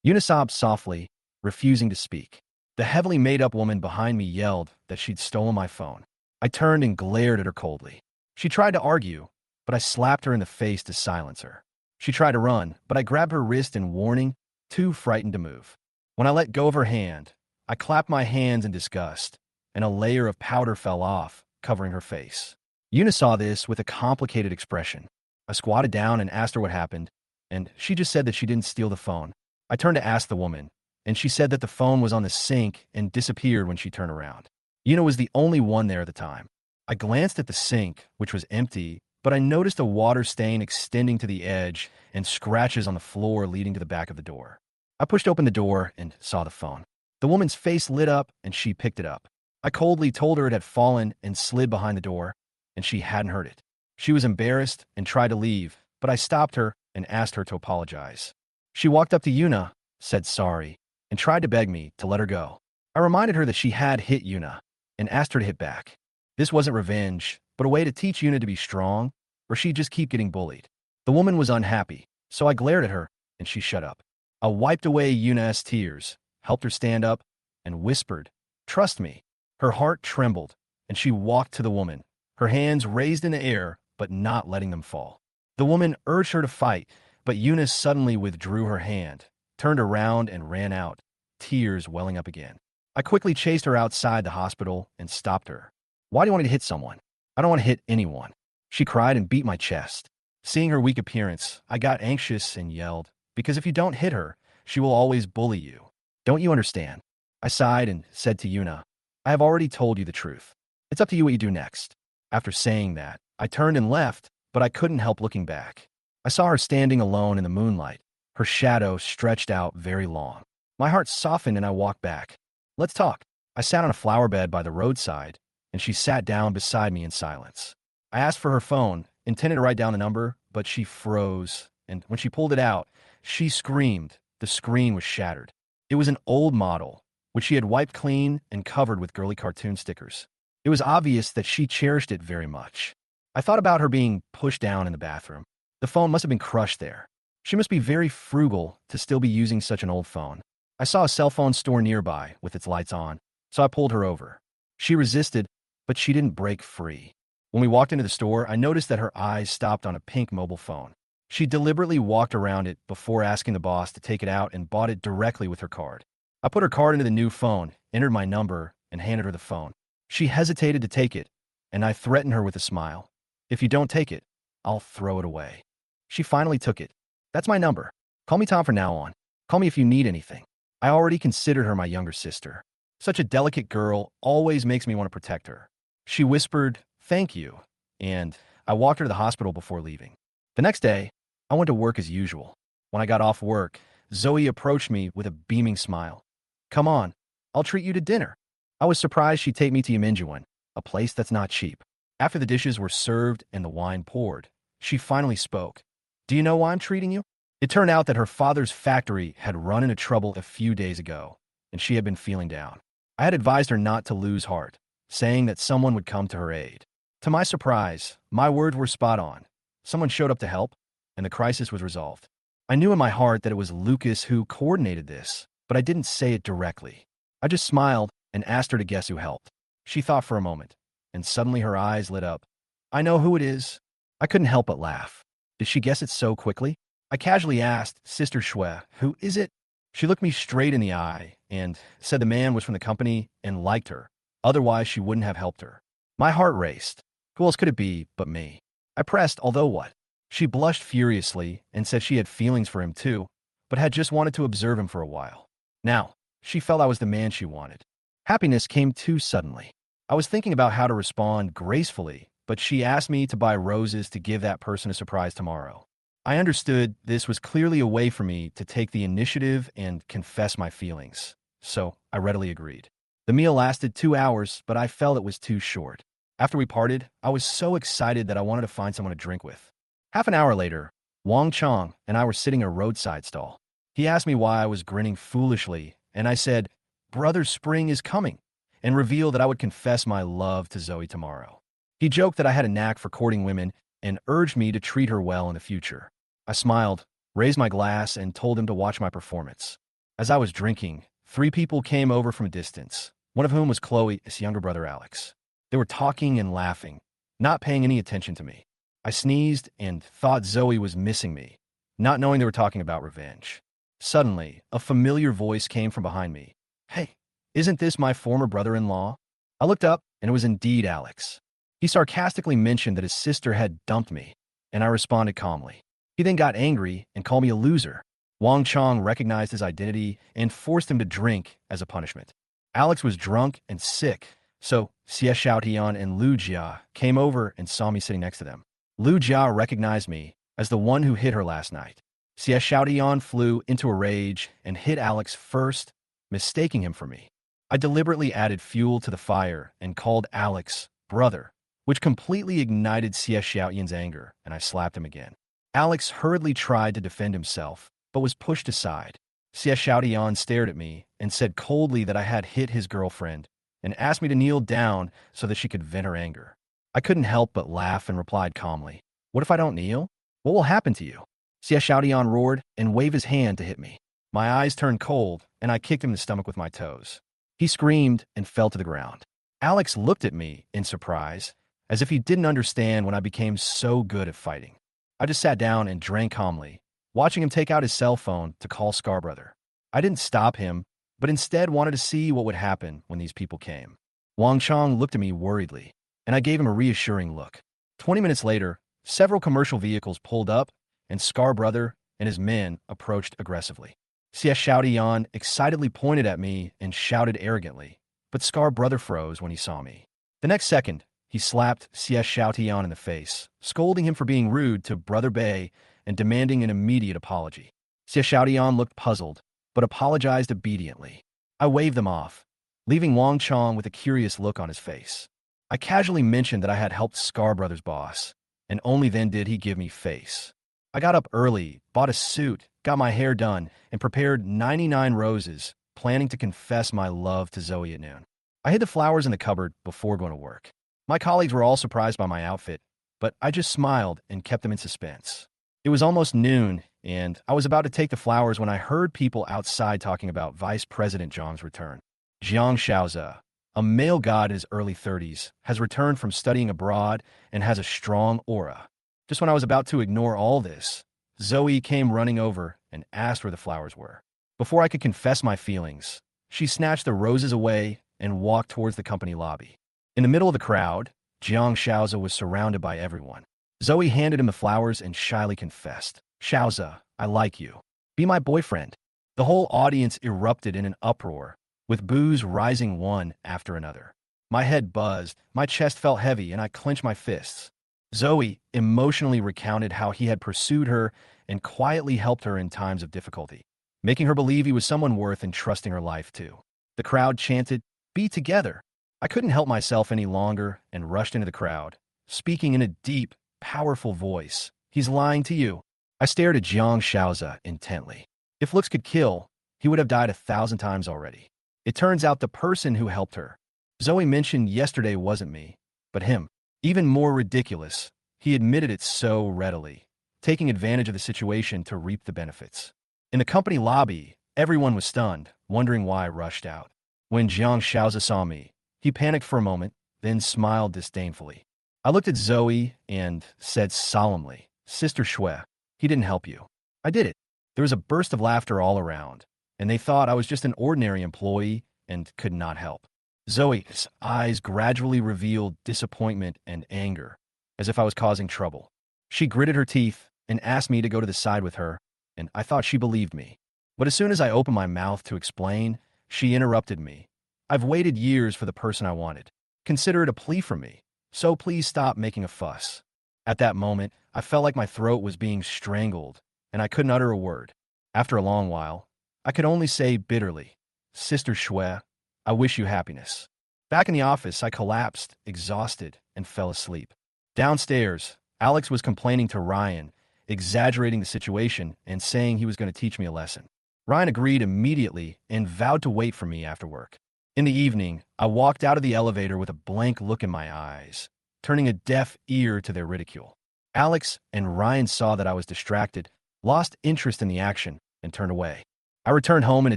Yuna sobbed softly, refusing to speak. The heavily made-up woman behind me yelled that she'd stolen my phone. I turned and glared at her coldly. She tried to argue, but I slapped her in the face to silence her. She tried to run, but I grabbed her wrist in warning, too frightened to move. When I let go of her hand, I clapped my hands in disgust, and a layer of powder fell off, covering her face. Yuna saw this with a complicated expression. I squatted down and asked her what happened, and she just said that she didn't steal the phone. I turned to ask the woman, and she said that the phone was on the sink and disappeared when she turned around. Yuna was the only one there at the time. I glanced at the sink, which was empty, but I noticed a water stain extending to the edge and scratches on the floor leading to the back of the door. I pushed open the door and saw the phone. The woman's face lit up, and she picked it up. I coldly told her it had fallen and slid behind the door, and she hadn't heard it. She was embarrassed and tried to leave, but I stopped her and asked her to apologize. She walked up to Yuna, said sorry, and tried to beg me to let her go. I reminded her that she had hit Yuna and asked her to hit back. This wasn't revenge, but a way to teach Yuna to be strong, or she'd just keep getting bullied. The woman was unhappy, so I glared at her, and she shut up. I wiped away Yuna's tears, helped her stand up, and whispered, "Trust me." Her heart trembled, and she walked to the woman, her hands raised in the air, but not letting them fall. The woman urged her to fight, but Yuna suddenly withdrew her hand, turned around, and ran out, tears welling up again. I quickly chased her outside the hospital and stopped her. "Why do you want me to hit someone?" "I don't want to hit anyone." She cried and beat my chest. Seeing her weak appearance, I got anxious and yelled, "Because if you don't hit her, she will always bully you. Don't you understand?" I sighed and said to Yuna, "I have already told you the truth. It's up to you what you do next." After saying that, I turned and left, but I couldn't help looking back. I saw her standing alone in the moonlight, her shadow stretched out very long. My heart softened and I walked back. "Let's talk." I sat on a flower bed by the roadside, and she sat down beside me in silence. I asked for her phone, intended to write down the number, but she froze, and when she pulled it out, she screamed. The screen was shattered. It was an old model, which she had wiped clean and covered with girly cartoon stickers. It was obvious that she cherished it very much. I thought about her being pushed down in the bathroom. The phone must have been crushed there. She must be very frugal to still be using such an old phone. I saw a cell phone store nearby with its lights on, so I pulled her over. She resisted, but she didn't break free. When we walked into the store, I noticed that her eyes stopped on a pink mobile phone. She deliberately walked around it before asking the boss to take it out and bought it directly with her card. I put her card into the new phone, entered my number, and handed her the phone. She hesitated to take it, and I threatened her with a smile. "If you don't take it, I'll throw it away." She finally took it. "That's my number. Call me Tom from now on. Call me if you need anything." I already considered her my younger sister. Such a delicate girl always makes me want to protect her. She whispered, "Thank you," and I walked her to the hospital before leaving. The next day, I went to work as usual. When I got off work, Zoe approached me with a beaming smile. "Come on, I'll treat you to dinner." I was surprised she'd take me to Yuminjuan, a place that's not cheap. After the dishes were served and the wine poured, she finally spoke. "Do you know why I'm treating you?" It turned out that her father's factory had run into trouble a few days ago, and she had been feeling down. I had advised her not to lose heart, saying that someone would come to her aid. To my surprise, my words were spot on. Someone showed up to help, and the crisis was resolved. I knew in my heart that it was Lucas who coordinated this, but I didn't say it directly. I just smiled and asked her to guess who helped. She thought for a moment, and suddenly her eyes lit up. "I know who it is." I couldn't help but laugh. Did she guess it so quickly? I casually asked, "Sister Shui, who is it?" She looked me straight in the eye and said the man was from the company and liked her. Otherwise, she wouldn't have helped her. My heart raced. Who else could it be but me? I pressed, although what? She blushed furiously and said she had feelings for him too, but had just wanted to observe him for a while. Now, she felt I was the man she wanted. Happiness came too suddenly. I was thinking about how to respond gracefully, but she asked me to buy roses to give that person a surprise tomorrow. I understood this was clearly a way for me to take the initiative and confess my feelings, so I readily agreed. The meal lasted 2 hours, but I felt it was too short. After we parted, I was so excited that I wanted to find someone to drink with. Half an hour later, Wang Chong and I were sitting at a roadside stall. He asked me why I was grinning foolishly, and I said, "Brother Spring is coming," and revealed that I would confess my love to Zoe tomorrow. He joked that I had a knack for courting women and urged me to treat her well in the future. I smiled, raised my glass, and told him to watch my performance. As I was drinking, 3 people came over from a distance, one of whom was Chloe's younger brother Alex. They were talking and laughing, not paying any attention to me. I sneezed and thought Zoe was missing me, not knowing they were talking about revenge. Suddenly, a familiar voice came from behind me. "Hey, isn't this my former brother-in-law?" I looked up, and it was indeed Alex. He sarcastically mentioned that his sister had dumped me, and I responded calmly. He then got angry and called me a loser. Wang Chong recognized his identity and forced him to drink as a punishment. Alex was drunk and sick, so Xie Xiaotian and Lu Jia came over and saw me sitting next to them. Lu Jia recognized me as the one who hit her last night. Xie Xiaotian flew into a rage and hit Alex first, mistaking him for me. I deliberately added fuel to the fire and called Alex brother, which completely ignited Xie Xiaotian's anger, and I slapped him again. Alex hurriedly tried to defend himself, but was pushed aside. Xie Xiaotian stared at me and said coldly that I had hit his girlfriend and asked me to kneel down so that she could vent her anger. I couldn't help but laugh and replied calmly, "What if I don't kneel? What will happen to you?" Xie Xiaotian roared and waved his hand to hit me. My eyes turned cold, and I kicked him in the stomach with my toes. He screamed and fell to the ground. Alex looked at me in surprise, as if he didn't understand when I became so good at fighting. I just sat down and drank calmly, watching him take out his cell phone to call Scarbrother. I didn't stop him, but instead wanted to see what would happen when these people came. Wang Chong looked at me worriedly, and I gave him a reassuring look. 20 minutes later, several commercial vehicles pulled up, and Scarbrother and his men approached aggressively. Xie Xiaotian excitedly pointed at me and shouted arrogantly, but Scarbrother froze when he saw me. The next second, he slapped Xie Xiaotian in the face, scolding him for being rude to Brother Bei and demanding an immediate apology. Xie Xiaotian looked puzzled, but apologized obediently. I waved them off, leaving Wang Chong with a curious look on his face. I casually mentioned that I had helped Scarbrother's boss, and only then did he give me face. I got up early, bought a suit, got my hair done, and prepared 99 roses, planning to confess my love to Zoe at noon. I hid the flowers in the cupboard before going to work. My colleagues were all surprised by my outfit, but I just smiled and kept them in suspense. It was almost noon, and I was about to take the flowers when I heard people outside talking about Vice President Zhang's return. Jiang Shaoze, a male god in his early 30s, has returned from studying abroad and has a strong aura. Just when I was about to ignore all this, Zoe came running over and asked where the flowers were. Before I could confess my feelings, she snatched the roses away and walked towards the company lobby. In the middle of the crowd, Jiang Shaoze was surrounded by everyone. Zoe handed him the flowers and shyly confessed, "Shaoze, I like you. Be my boyfriend." The whole audience erupted in an uproar, with boos rising one after another. My head buzzed, my chest felt heavy, and I clenched my fists. Zoe emotionally recounted how he had pursued her and quietly helped her in times of difficulty, making her believe he was someone worth entrusting her life to. The crowd chanted, "Be together." I couldn't help myself any longer and rushed into the crowd, speaking in a deep, powerful voice. "He's lying to you." I stared at Jiang Shaoze intently. If looks could kill, he would have died 1,000 times already. It turns out the person who helped her, Zoe mentioned yesterday, wasn't me, but him. Even more ridiculous, he admitted it so readily, taking advantage of the situation to reap the benefits. In the company lobby, everyone was stunned, wondering why I rushed out. When Jiang Shaoze saw me, he panicked for a moment, then smiled disdainfully. I looked at Zoe and said solemnly, "Sister Shui, he didn't help you." I did it. There was a burst of laughter all around, and they thought I was just an ordinary employee and could not help. Zoe's eyes gradually revealed disappointment and anger, as if I was causing trouble. She gritted her teeth and asked me to go to the side with her, and I thought she believed me. But as soon as I opened my mouth to explain, she interrupted me. "I've waited years for the person I wanted. Consider it a plea from me, so please stop making a fuss. At that moment, I felt like my throat was being strangled, and I couldn't utter a word. After a long while, I could only say bitterly, Sister Shui, I wish you happiness. Back in the office, I collapsed, exhausted, and fell asleep. Downstairs, Alex was complaining to Ryan, exaggerating the situation and saying he was going to teach me a lesson. Ryan agreed immediately and vowed to wait for me after work. In the evening, I walked out of the elevator with a blank look in my eyes, turning a deaf ear to their ridicule. Alex and Ryan saw that I was distracted, lost interest in the action, and turned away. I returned home in a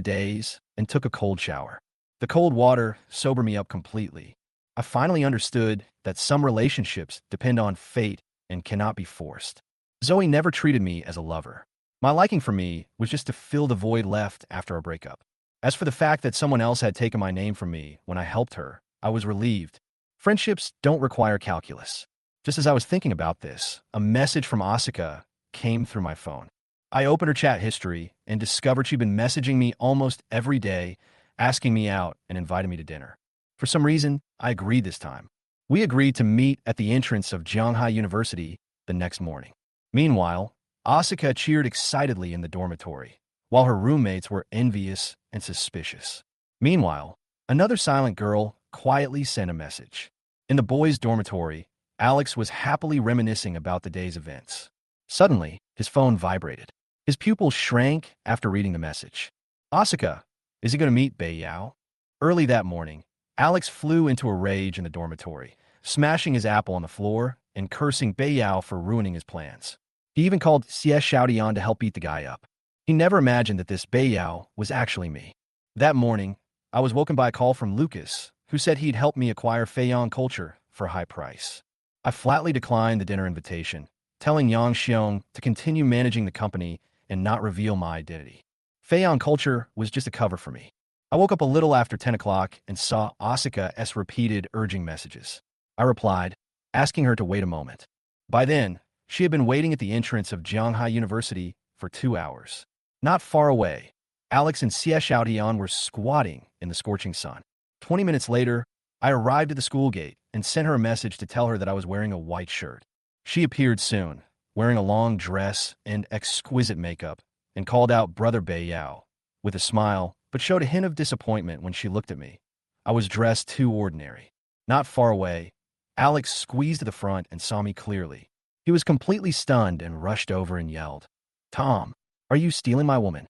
daze and took a cold shower. The cold water sobered me up completely. I finally understood that some relationships depend on fate and cannot be forced. Zoe never treated me as a lover. My liking for me was just to fill the void left after our breakup. As for the fact that someone else had taken my name from me when I helped her, I was relieved. Friendships don't require calculus. Just as I was thinking about this, a message from Asuka came through my phone. I opened her chat history and discovered she'd been messaging me almost every day, asking me out and inviting me to dinner. For some reason, I agreed this time. We agreed to meet at the entrance of Jianghai University the next morning. Meanwhile, Asuka cheered excitedly in the dormitory, while her roommates were envious and suspicious. Meanwhile, another silent girl quietly sent a message. In the boys' dormitory, Alex was happily reminiscing about the day's events. Suddenly, his phone vibrated. His pupils shrank after reading the message. Asuka, is he going to meet Bei Yao? Early that morning, Alex flew into a rage in the dormitory, smashing his apple on the floor and cursing Bei Yao for ruining his plans. He even called Xie Xiaodian to help beat the guy up. He never imagined that this Bei Yao was actually me. That morning, I was woken by a call from Lucas, who said he'd help me acquire Feiyang culture for a high price. I flatly declined the dinner invitation, telling Yang Xiong to continue managing the company and not reveal my identity. Feiyang culture was just a cover for me. I woke up a little after 10 o'clock and saw Asuka's repeated urging messages. I replied, asking her to wait a moment. By then, she had been waiting at the entrance of Jianghai University for 2 hours. Not far away, Alex and Xie Xiaodian were squatting in the scorching sun. 20 minutes later, I arrived at the school gate and sent her a message to tell her that I was wearing a white shirt. She appeared soon, wearing a long dress and exquisite makeup, and called out Brother Bei Yao with a smile, but showed a hint of disappointment when she looked at me. I was dressed too ordinary. Not far away, Alex squeezed to the front and saw me clearly. He was completely stunned and rushed over and yelled, Tom, are you stealing my woman?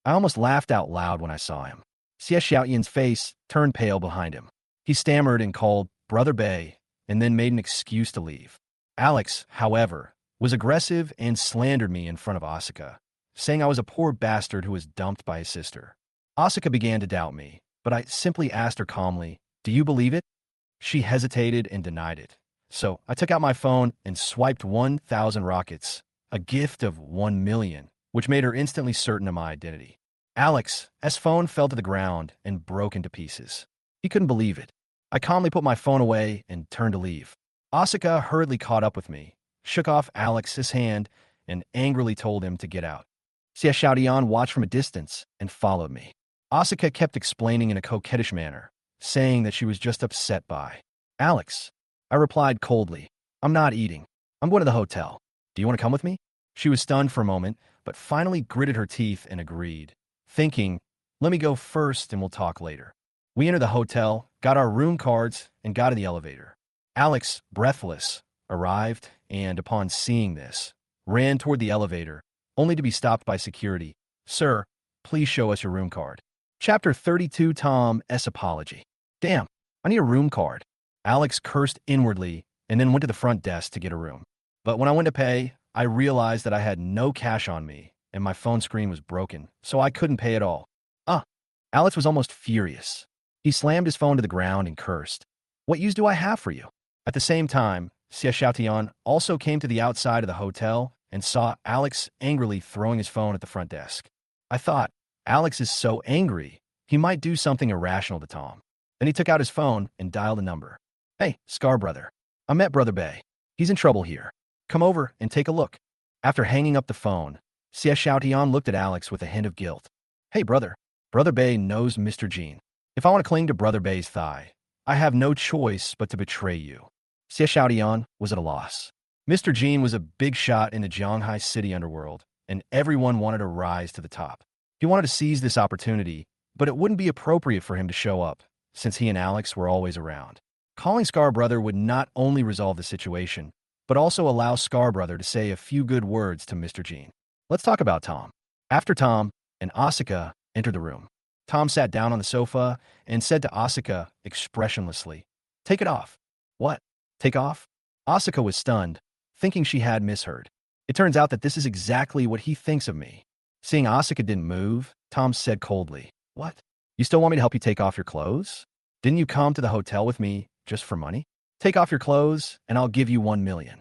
I almost laughed out loud when I saw him. Xie Xiaoyan's face turned pale behind him. He stammered and called Brother Bei, and then made an excuse to leave. Alex, however, was aggressive and slandered me in front of Asuka, saying I was a poor bastard who was dumped by his sister. Asuka began to doubt me, but I simply asked her calmly, do you believe it? She hesitated and denied it. So I took out my phone and swiped 1,000 rockets, a gift of 1 million, which made her instantly certain of my identity. Alex's phone fell to the ground and broke into pieces. He couldn't believe it. I calmly put my phone away and turned to leave. Asuka hurriedly caught up with me, shook off Alex's hand, and angrily told him to get out. Xie Xiaodian watched from a distance and followed me. Asuka kept explaining in a coquettish manner, saying that she was just upset by Alex. I replied coldly, I'm not eating. I'm going to the hotel. Do you want to come with me? She was stunned for a moment, but finally gritted her teeth and agreed, thinking, let me go first and we'll talk later. We entered the hotel, got our room cards, and got in the elevator. Alex, breathless, arrived and, upon seeing this, ran toward the elevator, only to be stopped by security. Sir, please show us your room card. Chapter 32, Tom's Apology. Damn, I need a room card. Alex cursed inwardly and then went to the front desk to get a room. But when I went to pay, I realized that I had no cash on me and my phone screen was broken, so I couldn't pay at all. Alex was almost furious. He slammed his phone to the ground and cursed. What use do I have for you? At the same time, Xie Xiaotian also came to the outside of the hotel and saw Alex angrily throwing his phone at the front desk. I thought, Alex is so angry, he might do something irrational to Tom. Then he took out his phone and dialed a number. Hey, Scar brother. I met Brother Bei. He's in trouble here. Come over and take a look. After hanging up the phone, Xie Xiaotian looked at Alex with a hint of guilt. Hey, brother. Brother Bei knows Mr. Jean. If I want to cling to Brother Bei's thigh, I have no choice but to betray you. Xie Xiaodian was at a loss. Mr. Jean was a big shot in the Jianghai city underworld, and everyone wanted to rise to the top. He wanted to seize this opportunity, but it wouldn't be appropriate for him to show up, since he and Alex were always around. Calling Scarbrother would not only resolve the situation, but also allow Scarbrother to say a few good words to Mr. Jean. Let's talk about Tom. After Tom and Asuka entered the room, Tom sat down on the sofa and said to Asuka expressionlessly, "Take it off." "What? Take off?" Asuka was stunned, thinking she had misheard. It turns out that this is exactly what he thinks of me. Seeing Asuka didn't move, Tom said coldly, "What? You still want me to help you take off your clothes? Didn't you come to the hotel with me just for money? Take off your clothes and I'll give you 1 million.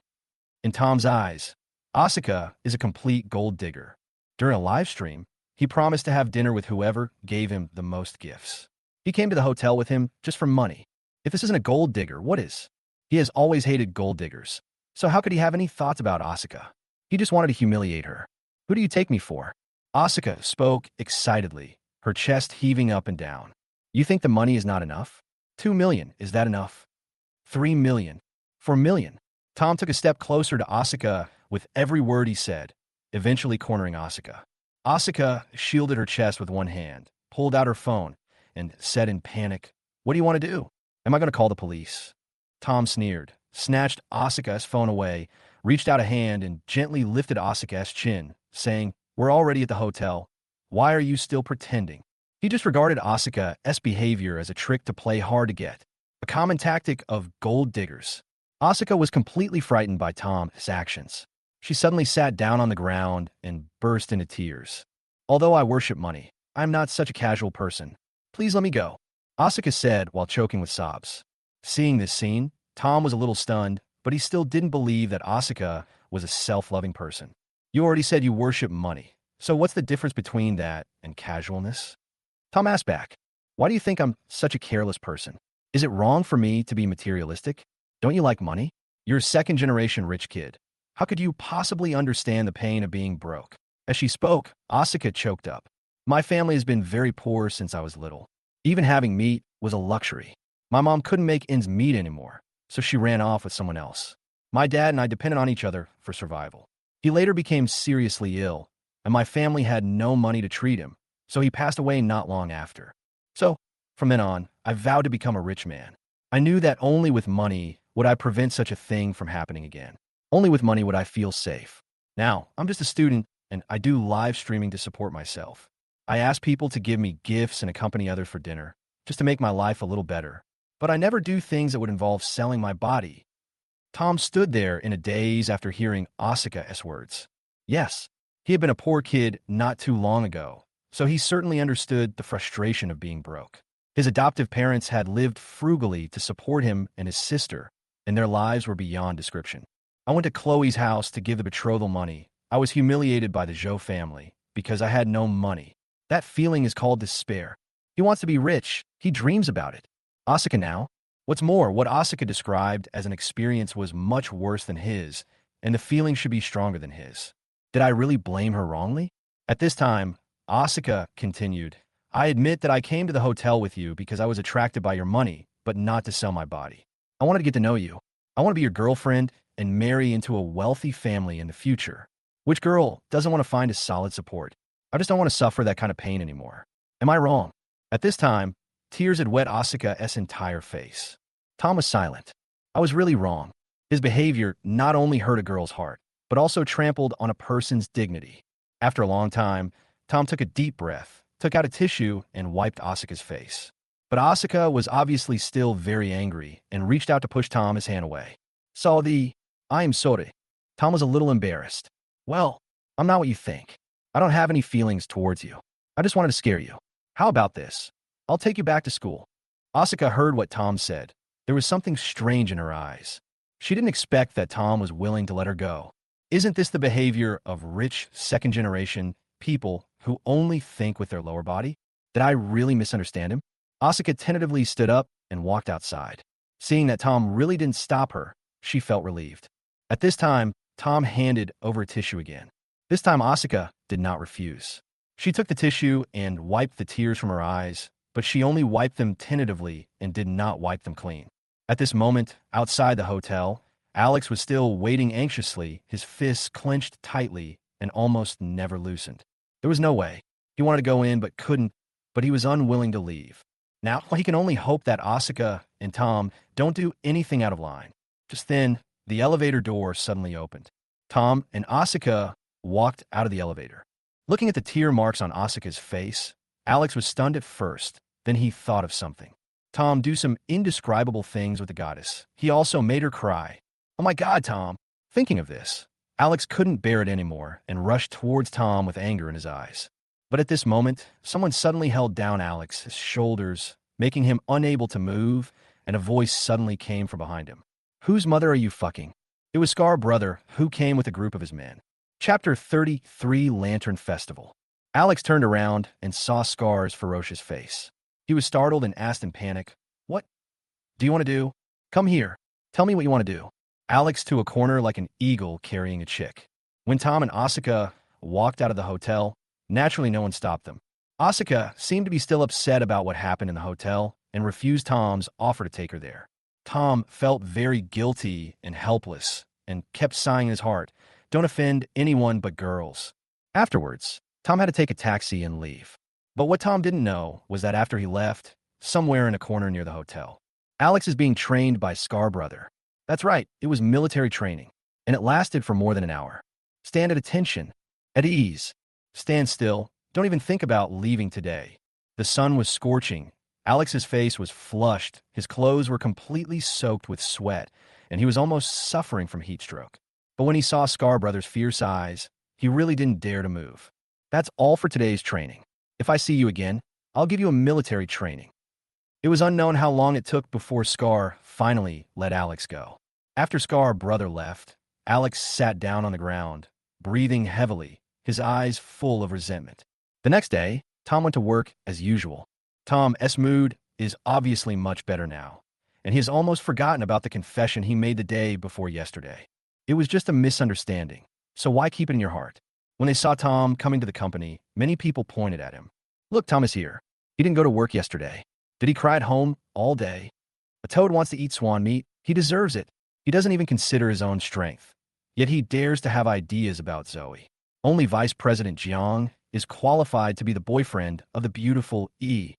In Tom's eyes, Asuka is a complete gold digger. During a live stream, he promised to have dinner with whoever gave him the most gifts. He came to the hotel with him just for money. If this isn't a gold digger, what is? He has always hated gold diggers. So how could he have any thoughts about Asuka? He just wanted to humiliate her. "Who do you take me for?" Asuka spoke excitedly, her chest heaving up and down. "You think the money is not enough? 2 million, is that enough? 3 million? 4 million? Tom took a step closer to Asuka with every word he said, eventually cornering Asuka. Asuka shielded her chest with one hand, pulled out her phone, and said in panic, "What do you want to do? Am I going to call the police?" Tom sneered, snatched Asuka's phone away, reached out a hand, and gently lifted Asuka's chin, saying, "We're already at the hotel. Why are you still pretending?" He just regarded Asuka's behavior as a trick to play hard to get, a common tactic of gold diggers. Asuka was completely frightened by Tom's actions. She suddenly sat down on the ground and burst into tears. "Although I worship money, I am not such a casual person. Please let me go," Asuka said while choking with sobs. Seeing this scene, Tom was a little stunned, but he still didn't believe that Asuka was a self-loving person. "You already said you worship money, so what's the difference between that and casualness?" Tom asked back, "Why do you think I'm such a careless person? Is it wrong for me to be materialistic? Don't you like money? You're a second-generation rich kid. How could you possibly understand the pain of being broke?" As she spoke, Asuka choked up. "My family has been very poor since I was little. Even having meat was a luxury. My mom couldn't make ends meet anymore, so she ran off with someone else. My dad and I depended on each other for survival. He later became seriously ill, and my family had no money to treat him, so he passed away not long after. So, from then on, I vowed to become a rich man. I knew that only with money would I prevent such a thing from happening again. Only with money would I feel safe. Now, I'm just a student, and I do live streaming to support myself. I ask people to give me gifts and accompany others for dinner, just to make my life a little better. But I never do things that would involve selling my body." Tom stood there in a daze after hearing Asuka's words. Yes, he had been a poor kid not too long ago, so he certainly understood the frustration of being broke. His adoptive parents had lived frugally to support him and his sister, and their lives were beyond description. "I went to Chloe's house to give the betrothal money. I was humiliated by the Zhao family because I had no money. That feeling is called despair. He wants to be rich. He dreams about it. Asuka now? What's more, what Asuka described as an experience was much worse than his, and the feeling should be stronger than his. Did I really blame her wrongly?" At this time, Asuka continued, "I admit that I came to the hotel with you because I was attracted by your money, but not to sell my body. I wanted to get to know you. I want to be your girlfriend and marry into a wealthy family in the future. Which girl doesn't want to find a solid support? I just don't want to suffer that kind of pain anymore. Am I wrong?" At this time, tears had wet Asuka's entire face. Tom was silent. "I was really wrong. His behavior not only hurt a girl's heart, but also trampled on a person's dignity." After a long time, Tom took a deep breath, took out a tissue, and wiped Asuka's face. But Asuka was obviously still very angry and reached out to push Tom's hand away. "I am sorry." Tom was a little embarrassed. "Well, I'm not what you think. I don't have any feelings towards you. I just wanted to scare you. How about this? I'll take you back to school." Asuka heard what Tom said. There was something strange in her eyes. She didn't expect that Tom was willing to let her go. Isn't this the behavior of rich, second-generation people who only think with their lower body? Did I really misunderstand him? Asuka tentatively stood up and walked outside. Seeing that Tom really didn't stop her, she felt relieved. At this time, Tom handed over a tissue again. This time, Asuka did not refuse. She took the tissue and wiped the tears from her eyes, but she only wiped them tentatively and did not wipe them clean. At this moment, outside the hotel, Alex was still waiting anxiously, his fists clenched tightly and almost never loosened. There was no way. He wanted to go in but couldn't, but he was unwilling to leave. Now, he can only hope that Asuka and Tom don't do anything out of line. Just then, the elevator door suddenly opened. Tom and Asuka walked out of the elevator. Looking at the tear marks on Asuka's face, Alex was stunned at first. Then he thought of something. Tom do some indescribable things with the goddess. He also made her cry. Oh my God, Tom. Thinking of this, Alex couldn't bear it anymore and rushed towards Tom with anger in his eyes. But at this moment, someone suddenly held down Alex's shoulders, making him unable to move, and a voice suddenly came from behind him. Whose mother are you fucking? It was Scar Brother, who came with a group of his men. Chapter 33 Lantern Festival. Alex turned around and saw Scar's ferocious face. He was startled and asked in panic, What do you want to do? Come here. Tell me what you want to do. Alex to a corner like an eagle carrying a chick. When Tom and Asuka walked out of the hotel, naturally no one stopped them. Asuka seemed to be still upset about what happened in the hotel and refused Tom's offer to take her there. Tom felt very guilty and helpless and kept sighing in his heart, Don't offend anyone but girls. Afterwards, Tom had to take a taxi and leave. But what Tom didn't know was that after he left, somewhere in a corner near the hotel, Alex is being trained by Scar Brother. That's right, it was military training, and it lasted for more than an hour. Stand at attention, at ease, stand still, don't even think about leaving today. The sun was scorching, Alex's face was flushed, his clothes were completely soaked with sweat, and he was almost suffering from heat stroke. But when he saw Scar Brother's fierce eyes, he really didn't dare to move. That's all for today's training. If I see you again, I'll give you a military training. It was unknown how long it took before Scar finally let Alex go. After Scar Brother left, Alex sat down on the ground, breathing heavily, his eyes full of resentment. The next day, Tom went to work as usual. Tom's mood is obviously much better now, and he has almost forgotten about the confession he made the day before yesterday. It was just a misunderstanding, so why keep it in your heart? When they saw Tom coming to the company, many people pointed at him. Look, Tom is here. He didn't go to work yesterday. Did he cry at home all day? A toad wants to eat swan meat. He deserves it. He doesn't even consider his own strength. Yet he dares to have ideas about Zoe. Only Vice President Jiang is qualified to be the boyfriend of the beautiful E.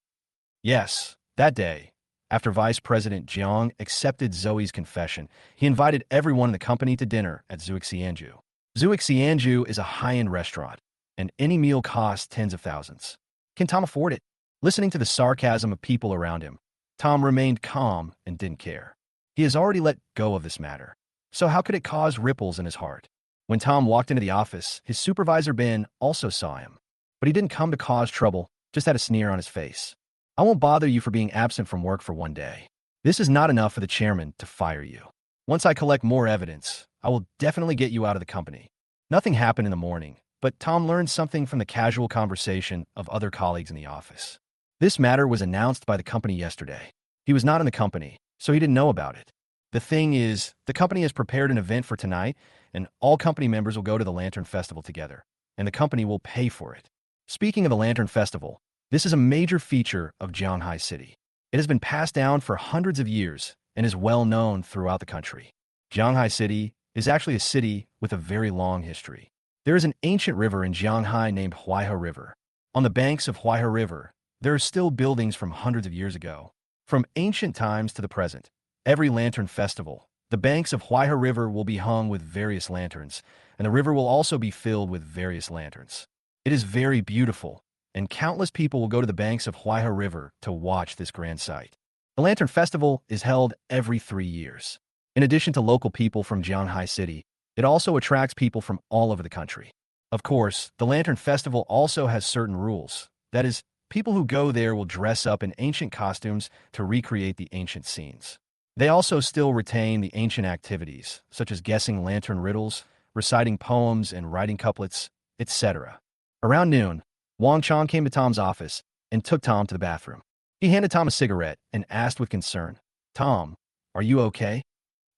Yes, that day, after Vice President Jiang accepted Zoe's confession, he invited everyone in the company to dinner at Zuixianju. Zuixianju is a high-end restaurant, and any meal costs tens of thousands. Can Tom afford it? Listening to the sarcasm of people around him, Tom remained calm and didn't care. He has already let go of this matter, so how could it cause ripples in his heart? When Tom walked into the office, his supervisor Ben also saw him. But he didn't come to cause trouble, just had a sneer on his face. I won't bother you for being absent from work for one day. This is not enough for the chairman to fire you. Once I collect more evidence, I will definitely get you out of the company. Nothing happened in the morning, but Tom learned something from the casual conversation of other colleagues in the office. This matter was announced by the company yesterday. He was not in the company, so he didn't know about it. The thing is, the company has prepared an event for tonight, and all company members will go to the Lantern Festival together, and the company will pay for it. Speaking of the Lantern Festival, this is a major feature of Jianghai City. It has been passed down for hundreds of years and is well known throughout the country. Jianghai City is actually a city with a very long history. There is an ancient river in Jianghai named Huaihe River. On the banks of Huaihe River, there are still buildings from hundreds of years ago. From ancient times to the present, every Lantern Festival, the banks of Huaihe River will be hung with various lanterns, and the river will also be filled with various lanterns. It is very beautiful, and countless people will go to the banks of Huaihe River to watch this grand sight. The Lantern Festival is held every 3 years. In addition to local people from Jianghai City, it also attracts people from all over the country. Of course, the Lantern Festival also has certain rules. That is, people who go there will dress up in ancient costumes to recreate the ancient scenes. They also still retain the ancient activities, such as guessing lantern riddles, reciting poems and writing couplets, etc. Around noon, Wang Chong came to Tom's office and took Tom to the bathroom. He handed Tom a cigarette and asked with concern, Tom, are you okay?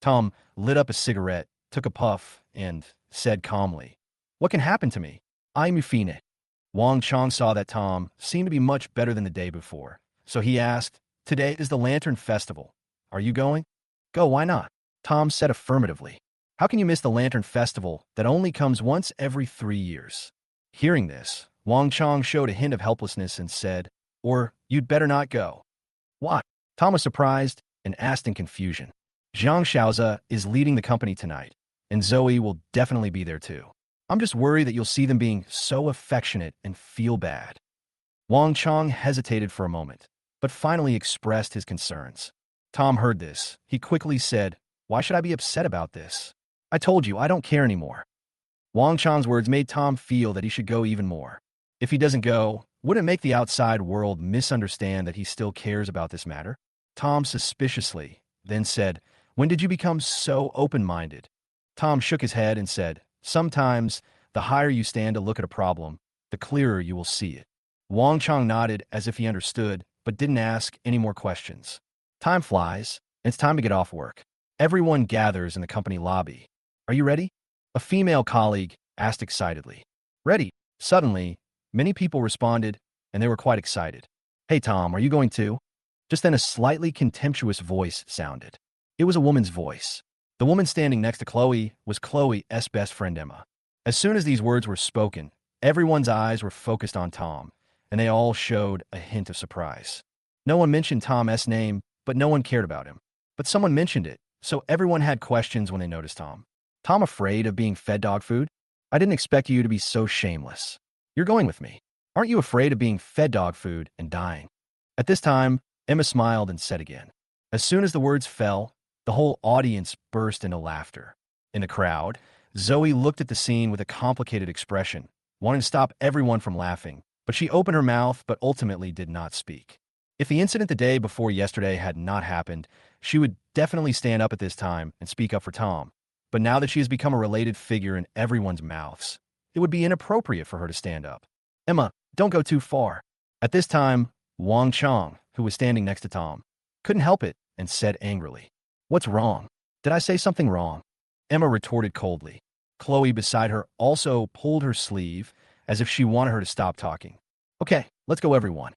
Tom lit up a cigarette, took a puff, and said calmly, What can happen to me? I'm Yufine. Wang Chong saw that Tom seemed to be much better than the day before, So he asked, "Today is the Lantern Festival. Are you going?" "Go, why not?" Tom said affirmatively. "How can you miss the Lantern Festival that only comes once every 3 years?" Hearing this, Wang Chong showed a hint of helplessness and said, "Or you'd better not go." "What?" Tom was surprised and asked in confusion. "Zhang Xiaoza is leading the company tonight, and Zoe will definitely be there too. I'm just worried that you'll see them being so affectionate and feel bad." Wang Chong hesitated for a moment, but finally expressed his concerns. Tom heard this. He quickly said, "Why should I be upset about this? I told you, I don't care anymore." Wang Chong's words made Tom feel that he should go even more. If he doesn't go, would it make the outside world misunderstand that he still cares about this matter? Tom suspiciously then said, "When did you become so open-minded?" Tom shook his head and said, "Sometimes, the higher you stand to look at a problem, the clearer you will see it." Wang Chong nodded as if he understood, but didn't ask any more questions. Time flies, and it's time to get off work. Everyone gathers in the company lobby. "Are you ready?" A female colleague asked excitedly. "Ready." Suddenly, many people responded, and they were quite excited. "Hey Tom, are you going too?" Just then a slightly contemptuous voice sounded. It was a woman's voice. The woman standing next to Chloe was Chloe's best friend Emma. As soon as these words were spoken, everyone's eyes were focused on Tom, and they all showed a hint of surprise. No one mentioned Tom's name, but no one cared about him. But someone mentioned it, so everyone had questions when they noticed Tom. "Tom afraid of being fed dog food? I didn't expect you to be so shameless. You're going with me. Aren't you afraid of being fed dog food and dying?" At this time, Emma smiled and said again. As soon as the words fell, the whole audience burst into laughter. In the crowd, Zoe looked at the scene with a complicated expression, wanting to stop everyone from laughing, but she opened her mouth but ultimately did not speak. If the incident the day before yesterday had not happened, she would definitely stand up at this time and speak up for Tom. But now that she has become a related figure in everyone's mouths, it would be inappropriate for her to stand up. "Emma, don't go too far." At this time, Wang Chong, who was standing next to Tom, couldn't help it and said angrily, "What's wrong? Did I say something wrong?" Emma retorted coldly. Chloe beside her also pulled her sleeve as if she wanted her to stop talking. "Okay, let's go everyone."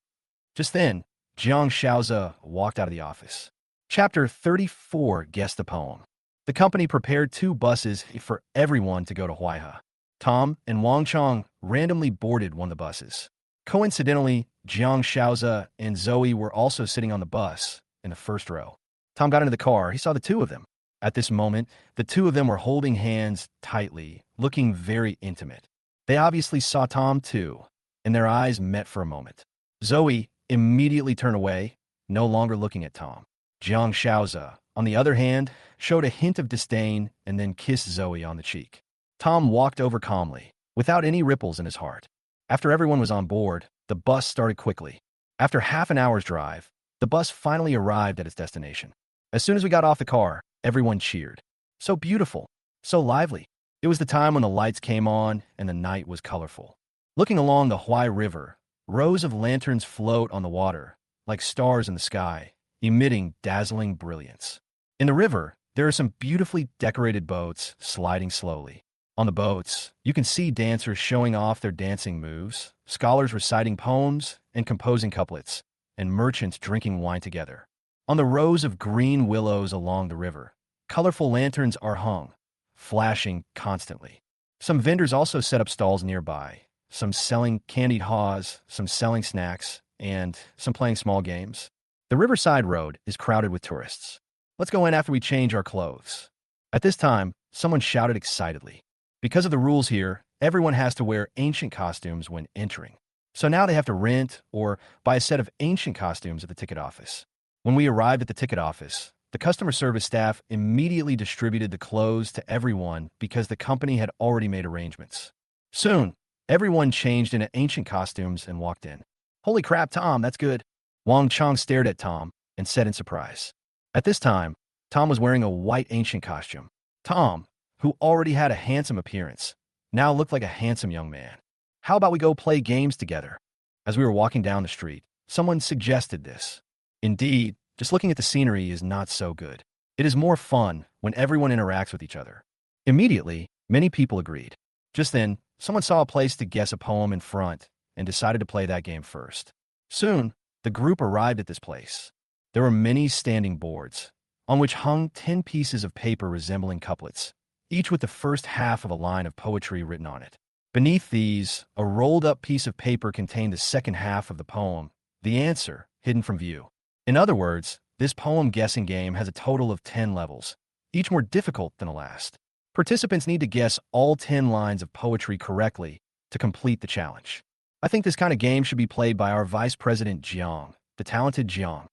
Just then, Zhang Xiaoza walked out of the office. Chapter 34 guessed the poem. The company prepared 2 buses for everyone to go to Huaihe. Tom and Wang Chong randomly boarded one of the buses. Coincidentally, Zhang Xiaoza and Zoe were also sitting on the bus in the first row. Tom got into the car. He saw the 2 of them. At this moment, the 2 of them were holding hands tightly, looking very intimate. They obviously saw Tom too, and their eyes met for a moment. Zoe immediately turned away, no longer looking at Tom. Zhang Xiaoza, on the other hand, showed a hint of disdain and then kissed Zoe on the cheek. Tom walked over calmly, without any ripples in his heart. After everyone was on board, the bus started quickly. After half an hour's drive, the bus finally arrived at its destination. As soon as we got off the car, everyone cheered. So beautiful, so lively. It was the time when the lights came on and the night was colorful. Looking along the Huai River, rows of lanterns float on the water, like stars in the sky, emitting dazzling brilliance. In the river, there are some beautifully decorated boats sliding slowly. On the boats, you can see dancers showing off their dancing moves, scholars reciting poems and composing couplets, and merchants drinking wine together. On the rows of green willows along the river, colorful lanterns are hung, flashing constantly. Some vendors also set up stalls nearby, some selling candied haws, some selling snacks, and some playing small games. The riverside road is crowded with tourists. "Let's go in after we change our clothes." At this time, someone shouted excitedly. Because of the rules here, everyone has to wear ancient costumes when entering. So now they have to rent or buy a set of ancient costumes at the ticket office. When we arrived at the ticket office, the customer service staff immediately distributed the clothes to everyone because the company had already made arrangements. Soon, everyone changed into ancient costumes and walked in. "Holy crap, Tom, that's good." Wang Chong stared at Tom and said in surprise. At this time, Tom was wearing a white ancient costume. Tom, who already had a handsome appearance, now looked like a handsome young man. "How about we go play games together?" As we were walking down the street, someone suggested this. Indeed, just looking at the scenery is not so good. It is more fun when everyone interacts with each other. Immediately, many people agreed. Just then, someone saw a place to guess a poem in front and decided to play that game first. Soon, The group arrived at this place. There were many standing boards, on which hung 10 pieces of paper resembling couplets, each with the first half of a line of poetry written on it. Beneath these, a rolled-up piece of paper contained the second half of the poem, the answer, hidden from view. In other words, this poem guessing game has a total of 10 levels, each more difficult than the last. Participants need to guess all 10 lines of poetry correctly to complete the challenge. I think this kind of game should be played by our Vice President Jiang, the talented Jiang.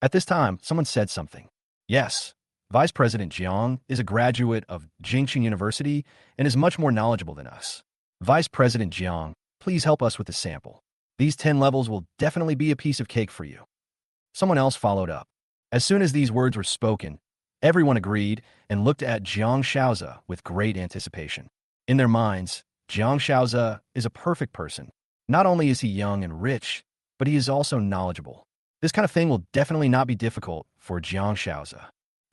At this time, someone said something. Yes, Vice President Jiang is a graduate of Jingxing University and is much more knowledgeable than us. Vice President Jiang, please help us with the sample. These 10 levels will definitely be a piece of cake for you. Someone else followed up. As soon as these words were spoken, everyone agreed and looked at Jiang Shaozi with great anticipation. In their minds, Jiang Shaozi is a perfect person. Not only is he young and rich, but he is also knowledgeable. This kind of thing will definitely not be difficult for Jiang Shaozi.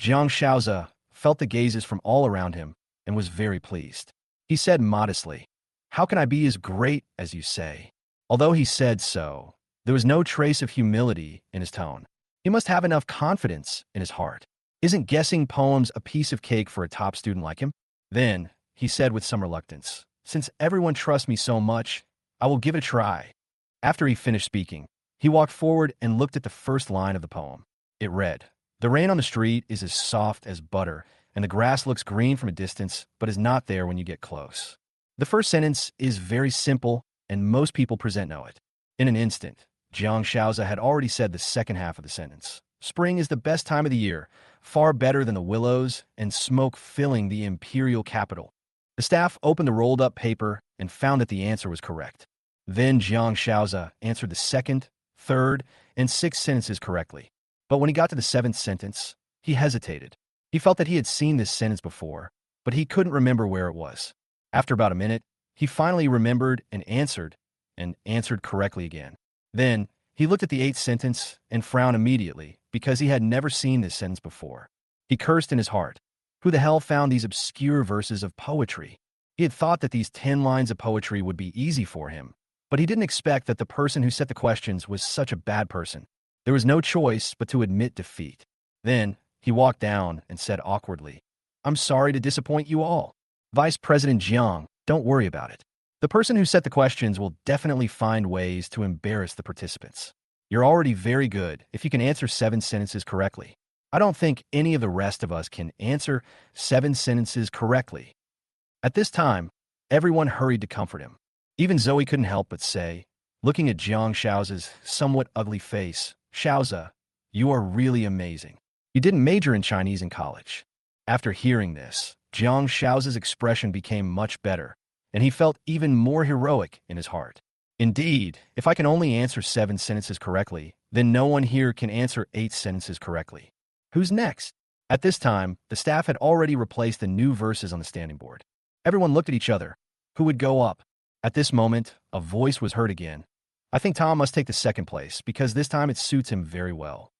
Jiang Shaozi felt the gazes from all around him and was very pleased. He said modestly, "How can I be as great as you say?" Although he said so, there was no trace of humility in his tone. He must have enough confidence in his heart. Isn't guessing poems a piece of cake for a top student like him? Then, he said with some reluctance, "Since everyone trusts me so much, I will give it a try." After he finished speaking, he walked forward and looked at the first line of the poem. It read, "The rain on the street is as soft as butter, and the grass looks green from a distance, but is not there when you get close." The first sentence is very simple, and most people present know it. In an instant, Jiang Shaozi had already said the second half of the sentence. "Spring is the best time of the year, far better than the willows and smoke filling the imperial capital." The staff opened the rolled-up paper and found that the answer was correct. Then Jiang Shaozi answered the second, third, and sixth sentences correctly. But when he got to the seventh sentence, he hesitated. He felt that he had seen this sentence before, but he couldn't remember where it was. After about a minute, he finally remembered and answered correctly again. Then, he looked at the eighth sentence and frowned immediately because he had never seen this sentence before. He cursed in his heart. Who the hell found these obscure verses of poetry? He had thought that these 10 lines of poetry would be easy for him, but he didn't expect that the person who set the questions was such a bad person. There was no choice but to admit defeat. Then, he walked down and said awkwardly, "I'm sorry to disappoint you all. Vice President Jiang, don't worry about it. The person who set the questions will definitely find ways to embarrass the participants. You're already very good if you can answer 7 sentences correctly. I don't think any of the rest of us can answer 7 sentences correctly." At this time, everyone hurried to comfort him. Even Zoe couldn't help but say, looking at Jiang Shaozi's somewhat ugly face, "Shaozi, you are really amazing. You didn't major in Chinese in college." After hearing this, Jiang Shaozi's expression became much better, and he felt even more heroic in his heart. Indeed, if I can only answer 7 sentences correctly, then no one here can answer 8 sentences correctly. Who's next? At this time, the staff had already replaced the new verses on the standing board. Everyone looked at each other. Who would go up? At this moment, a voice was heard again. "I think Tom must take the second place, because this time it suits him very well."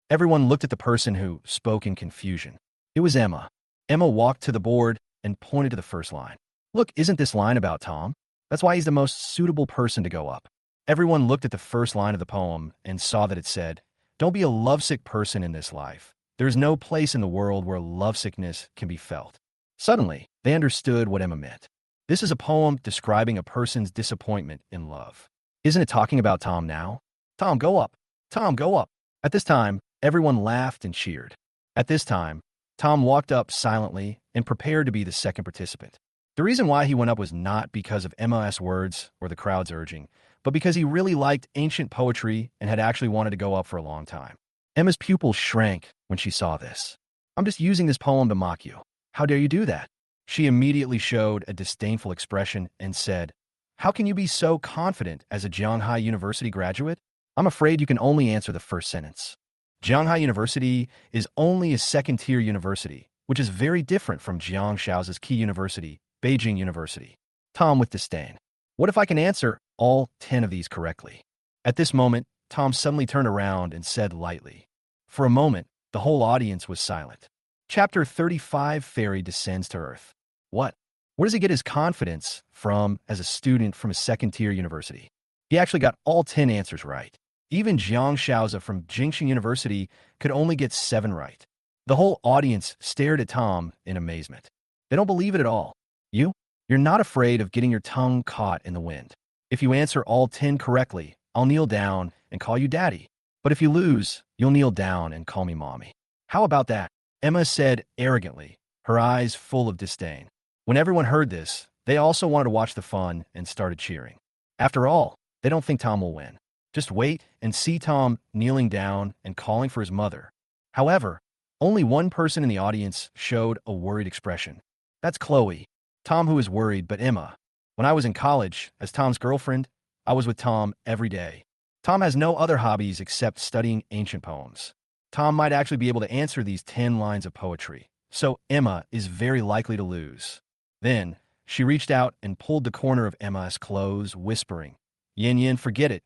Everyone looked at the person who spoke in confusion. It was Emma. Emma walked to the board and pointed to the first line. "Look, isn't this line about Tom? That's why he's the most suitable person to go up." Everyone looked at the first line of the poem and saw that it said, "Don't be a lovesick person in this life. There is no place in the world where lovesickness can be felt." Suddenly, they understood what Emma meant. This is a poem describing a person's disappointment in love. Isn't it talking about Tom now? "Tom, go up! Tom, go up!" At this time, everyone laughed and cheered. At this time, Tom walked up silently and prepared to be the second participant. The reason why he went up was not because of Emma's words or the crowd's urging, but because he really liked ancient poetry and had actually wanted to go up for a long time. Emma's pupils shrank when she saw this. "I'm just using this poem to mock you. How dare you do that?" She immediately showed a disdainful expression and said, "How can you be so confident as a Zhanghai University graduate? I'm afraid you can only answer the first sentence. Zhanghai University is only a second-tier university, which is very different from Jiang Shaozi's key university, Beijing University." Tom with disdain. "What if I can answer all 10 of these correctly?" At this moment, Tom suddenly turned around and said lightly. For a moment, the whole audience was silent. Chapter 35, Fairy Descends to Earth. What? Where does he get his confidence from as a student from a second-tier university? He actually got all 10 answers right. Even Jiang Shaoza from Jingxing University could only get 7 right. The whole audience stared at Tom in amazement. They don't believe it at all. You're not afraid of getting your tongue caught in the wind. If you answer all 10 correctly, I'll kneel down and call you daddy. But if you lose, you'll kneel down and call me mommy. How about that? Emma said arrogantly, her eyes full of disdain. When everyone heard this, they also wanted to watch the fun and started cheering. After all, they don't think Tom will win. Just wait and see Tom kneeling down and calling for his mother. However, only one person in the audience showed a worried expression. That's Chloe. Tom, who is worried, but Emma. When I was in college, as Tom's girlfriend, I was with Tom every day. Tom has no other hobbies except studying ancient poems. Tom might actually be able to answer these 10 lines of poetry, so Emma is very likely to lose. Then, she reached out and pulled the corner of Emma's clothes, whispering, Yin Yin, forget it.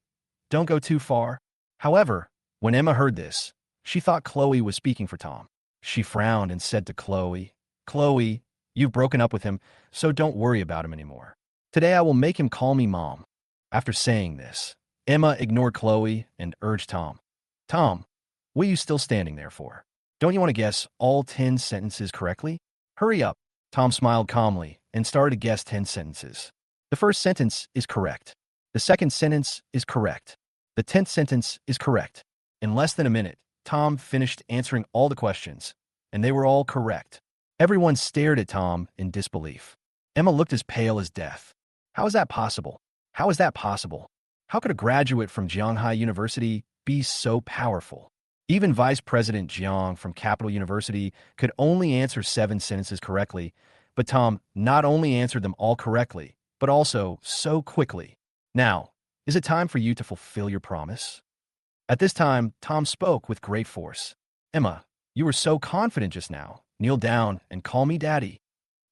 Don't go too far. However, when Emma heard this, she thought Chloe was speaking for Tom. She frowned and said to Chloe, Chloe, you've broken up with him, so don't worry about him anymore. Today I will make him call me mom. After saying this, Emma ignored Chloe and urged Tom. Tom, what are you still standing there for? Don't you want to guess all 10 sentences correctly? Hurry up. Tom smiled calmly and started to guess 10 sentences. The first sentence is correct. The second sentence is correct. The 10th sentence is correct. In less than a minute, Tom finished answering all the questions, and they were all correct. Everyone stared at Tom in disbelief. Emma looked as pale as death. How is that possible? How is that possible? How could a graduate from Jianghai University be so powerful? Even Vice President Jiang from Capital University could only answer 7 sentences correctly, but Tom not only answered them all correctly, but also so quickly. Now, is it time for you to fulfill your promise? At this time, Tom spoke with great force. Emma, you were so confident just now. Kneel down and call me daddy.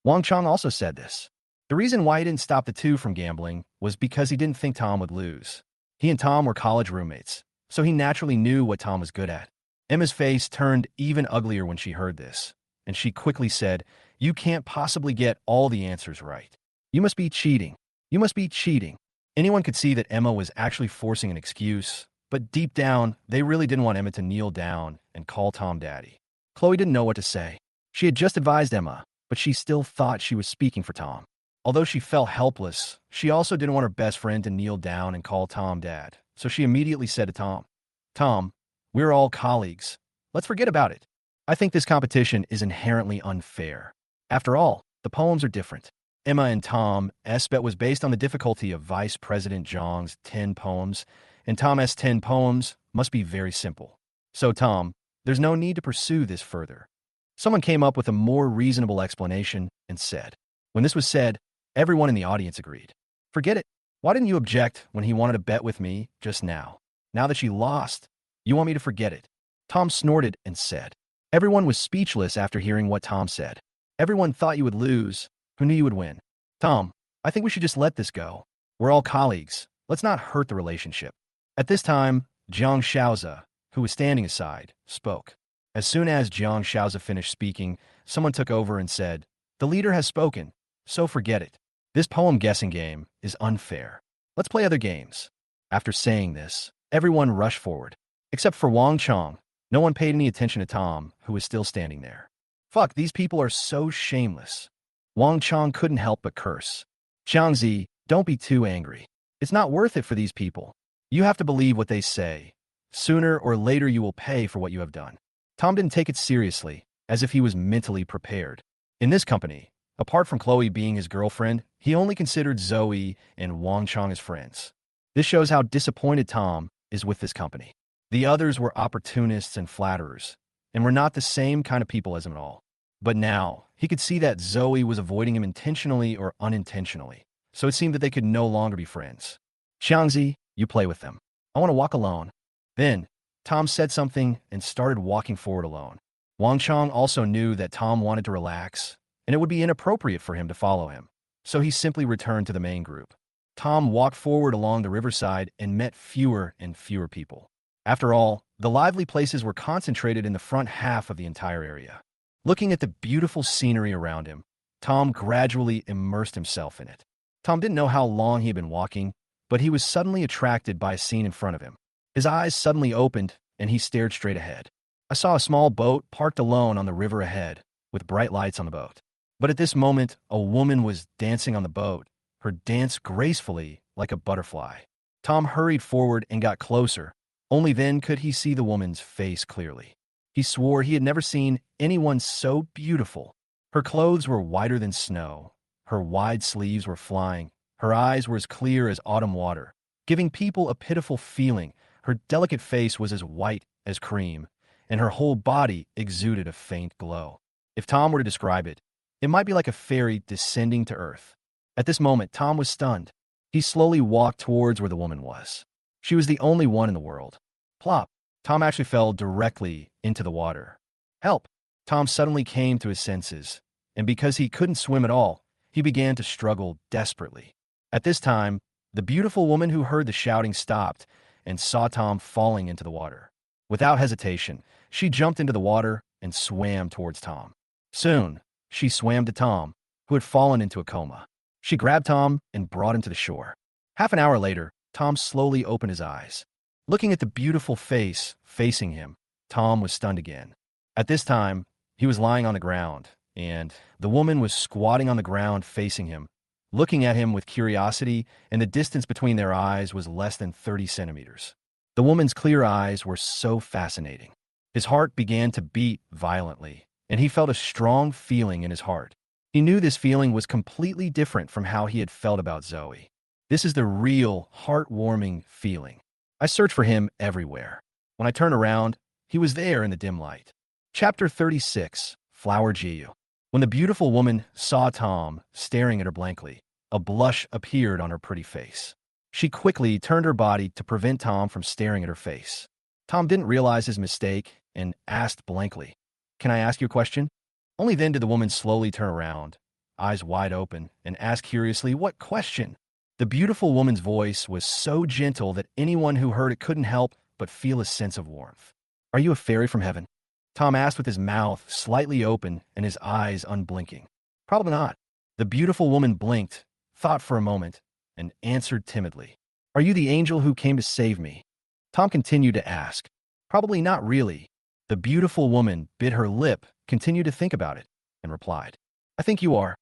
Wang Chang also said this. The reason why he didn't stop the two from gambling was because he didn't think Tom would lose. He and Tom were college roommates, so he naturally knew what Tom was good at. Emma's face turned even uglier when she heard this, and she quickly said, You can't possibly get all the answers right. You must be cheating. You must be cheating. Anyone could see that Emma was actually forcing an excuse, but deep down, they really didn't want Emma to kneel down and call Tom daddy. Chloe didn't know what to say. She had just advised Emma, but she still thought she was speaking for Tom. Although she felt helpless, she also didn't want her best friend to kneel down and call Tom dad, so she immediately said to Tom, Tom, we're all colleagues. Let's forget about it. I think this competition is inherently unfair. After all, the poems are different. Emma and Tom's bet was based on the difficulty of Vice President Zhang's 10 poems, and Tom's 10 poems must be very simple. So Tom, there's no need to pursue this further. Someone came up with a more reasonable explanation and said. When this was said, everyone in the audience agreed. Forget it. Why didn't you object when he wanted to bet with me just now? Now that she lost, you want me to forget it? Tom snorted and said. Everyone was speechless after hearing what Tom said. Everyone thought you would lose. Who knew you would win? Tom, I think we should just let this go. We're all colleagues. Let's not hurt the relationship. At this time, Jiang Shaoza, who was standing aside, spoke. As soon as Jiang Shaoza finished speaking, someone took over and said, The leader has spoken, so forget it. This poem guessing game is unfair. Let's play other games. After saying this, everyone rushed forward. Except for Wang Chang, no one paid any attention to Tom, who was still standing there. Fuck, these people are so shameless. Wang Chang couldn't help but curse. Changzi, don't be too angry. It's not worth it for these people. You have to believe what they say. Sooner or later you will pay for what you have done. Tom didn't take it seriously, as if he was mentally prepared. In this company, apart from Chloe being his girlfriend, he only considered Zoe and Wang Chang as friends. This shows how disappointed Tom is with this company. The others were opportunists and flatterers, and were not the same kind of people as him at all. But now, he could see that Zoe was avoiding him intentionally or unintentionally, so it seemed that they could no longer be friends. Xiangzi, you play with them. I want to walk alone. Then, Tom said something and started walking forward alone. Wang Chang also knew that Tom wanted to relax, and it would be inappropriate for him to follow him, so he simply returned to the main group. Tom walked forward along the riverside and met fewer and fewer people. After all, the lively places were concentrated in the front half of the entire area. Looking at the beautiful scenery around him, Tom gradually immersed himself in it. Tom didn't know how long he had been walking, but he was suddenly attracted by a scene in front of him. His eyes suddenly opened, and he stared straight ahead. I saw a small boat parked alone on the river ahead, with bright lights on the boat. But at this moment, a woman was dancing on the boat, her dance gracefully like a butterfly. Tom hurried forward and got closer. Only then could he see the woman's face clearly. He swore he had never seen anyone so beautiful. Her clothes were whiter than snow. Her wide sleeves were flying. Her eyes were as clear as autumn water, giving people a pitiful feeling. Her delicate face was as white as cream, and her whole body exuded a faint glow. If Tom were to describe it, it might be like a fairy descending to earth. At this moment, Tom was stunned. He slowly walked towards where the woman was. She was the only one in the world. Plop! Tom actually fell directly into the water. Help! Tom suddenly came to his senses, and because he couldn't swim at all, he began to struggle desperately. At this time, the beautiful woman who heard the shouting stopped and saw Tom falling into the water. Without hesitation, she jumped into the water and swam towards Tom. Soon, she swam to Tom, who had fallen into a coma. She grabbed Tom and brought him to the shore. Half an hour later, Tom slowly opened his eyes. Looking at the beautiful face facing him, Tom was stunned again. At this time, he was lying on the ground, and the woman was squatting on the ground facing him, looking at him with curiosity, and the distance between their eyes was less than 30 centimeters. The woman's clear eyes were so fascinating. His heart began to beat violently, and he felt a strong feeling in his heart. He knew this feeling was completely different from how he had felt about Zoe. This is the real, heartwarming feeling. I searched for him everywhere. When I turned around, he was there in the dim light. Chapter 36, Flower Jiu. When the beautiful woman saw Tom staring at her blankly, a blush appeared on her pretty face. She quickly turned her body to prevent Tom from staring at her face. Tom didn't realize his mistake and asked blankly, "Can I ask you a question?" Only then did the woman slowly turn around, eyes wide open, and ask curiously, "What question?" The beautiful woman's voice was so gentle that anyone who heard it couldn't help but feel a sense of warmth. "Are you a fairy from heaven?" Tom asked with his mouth slightly open and his eyes unblinking. "Probably not." The beautiful woman blinked, thought for a moment, and answered timidly, "Are you the angel who came to save me?" Tom continued to ask, "Probably not really." The beautiful woman bit her lip, continued to think about it, and replied, "I think you are."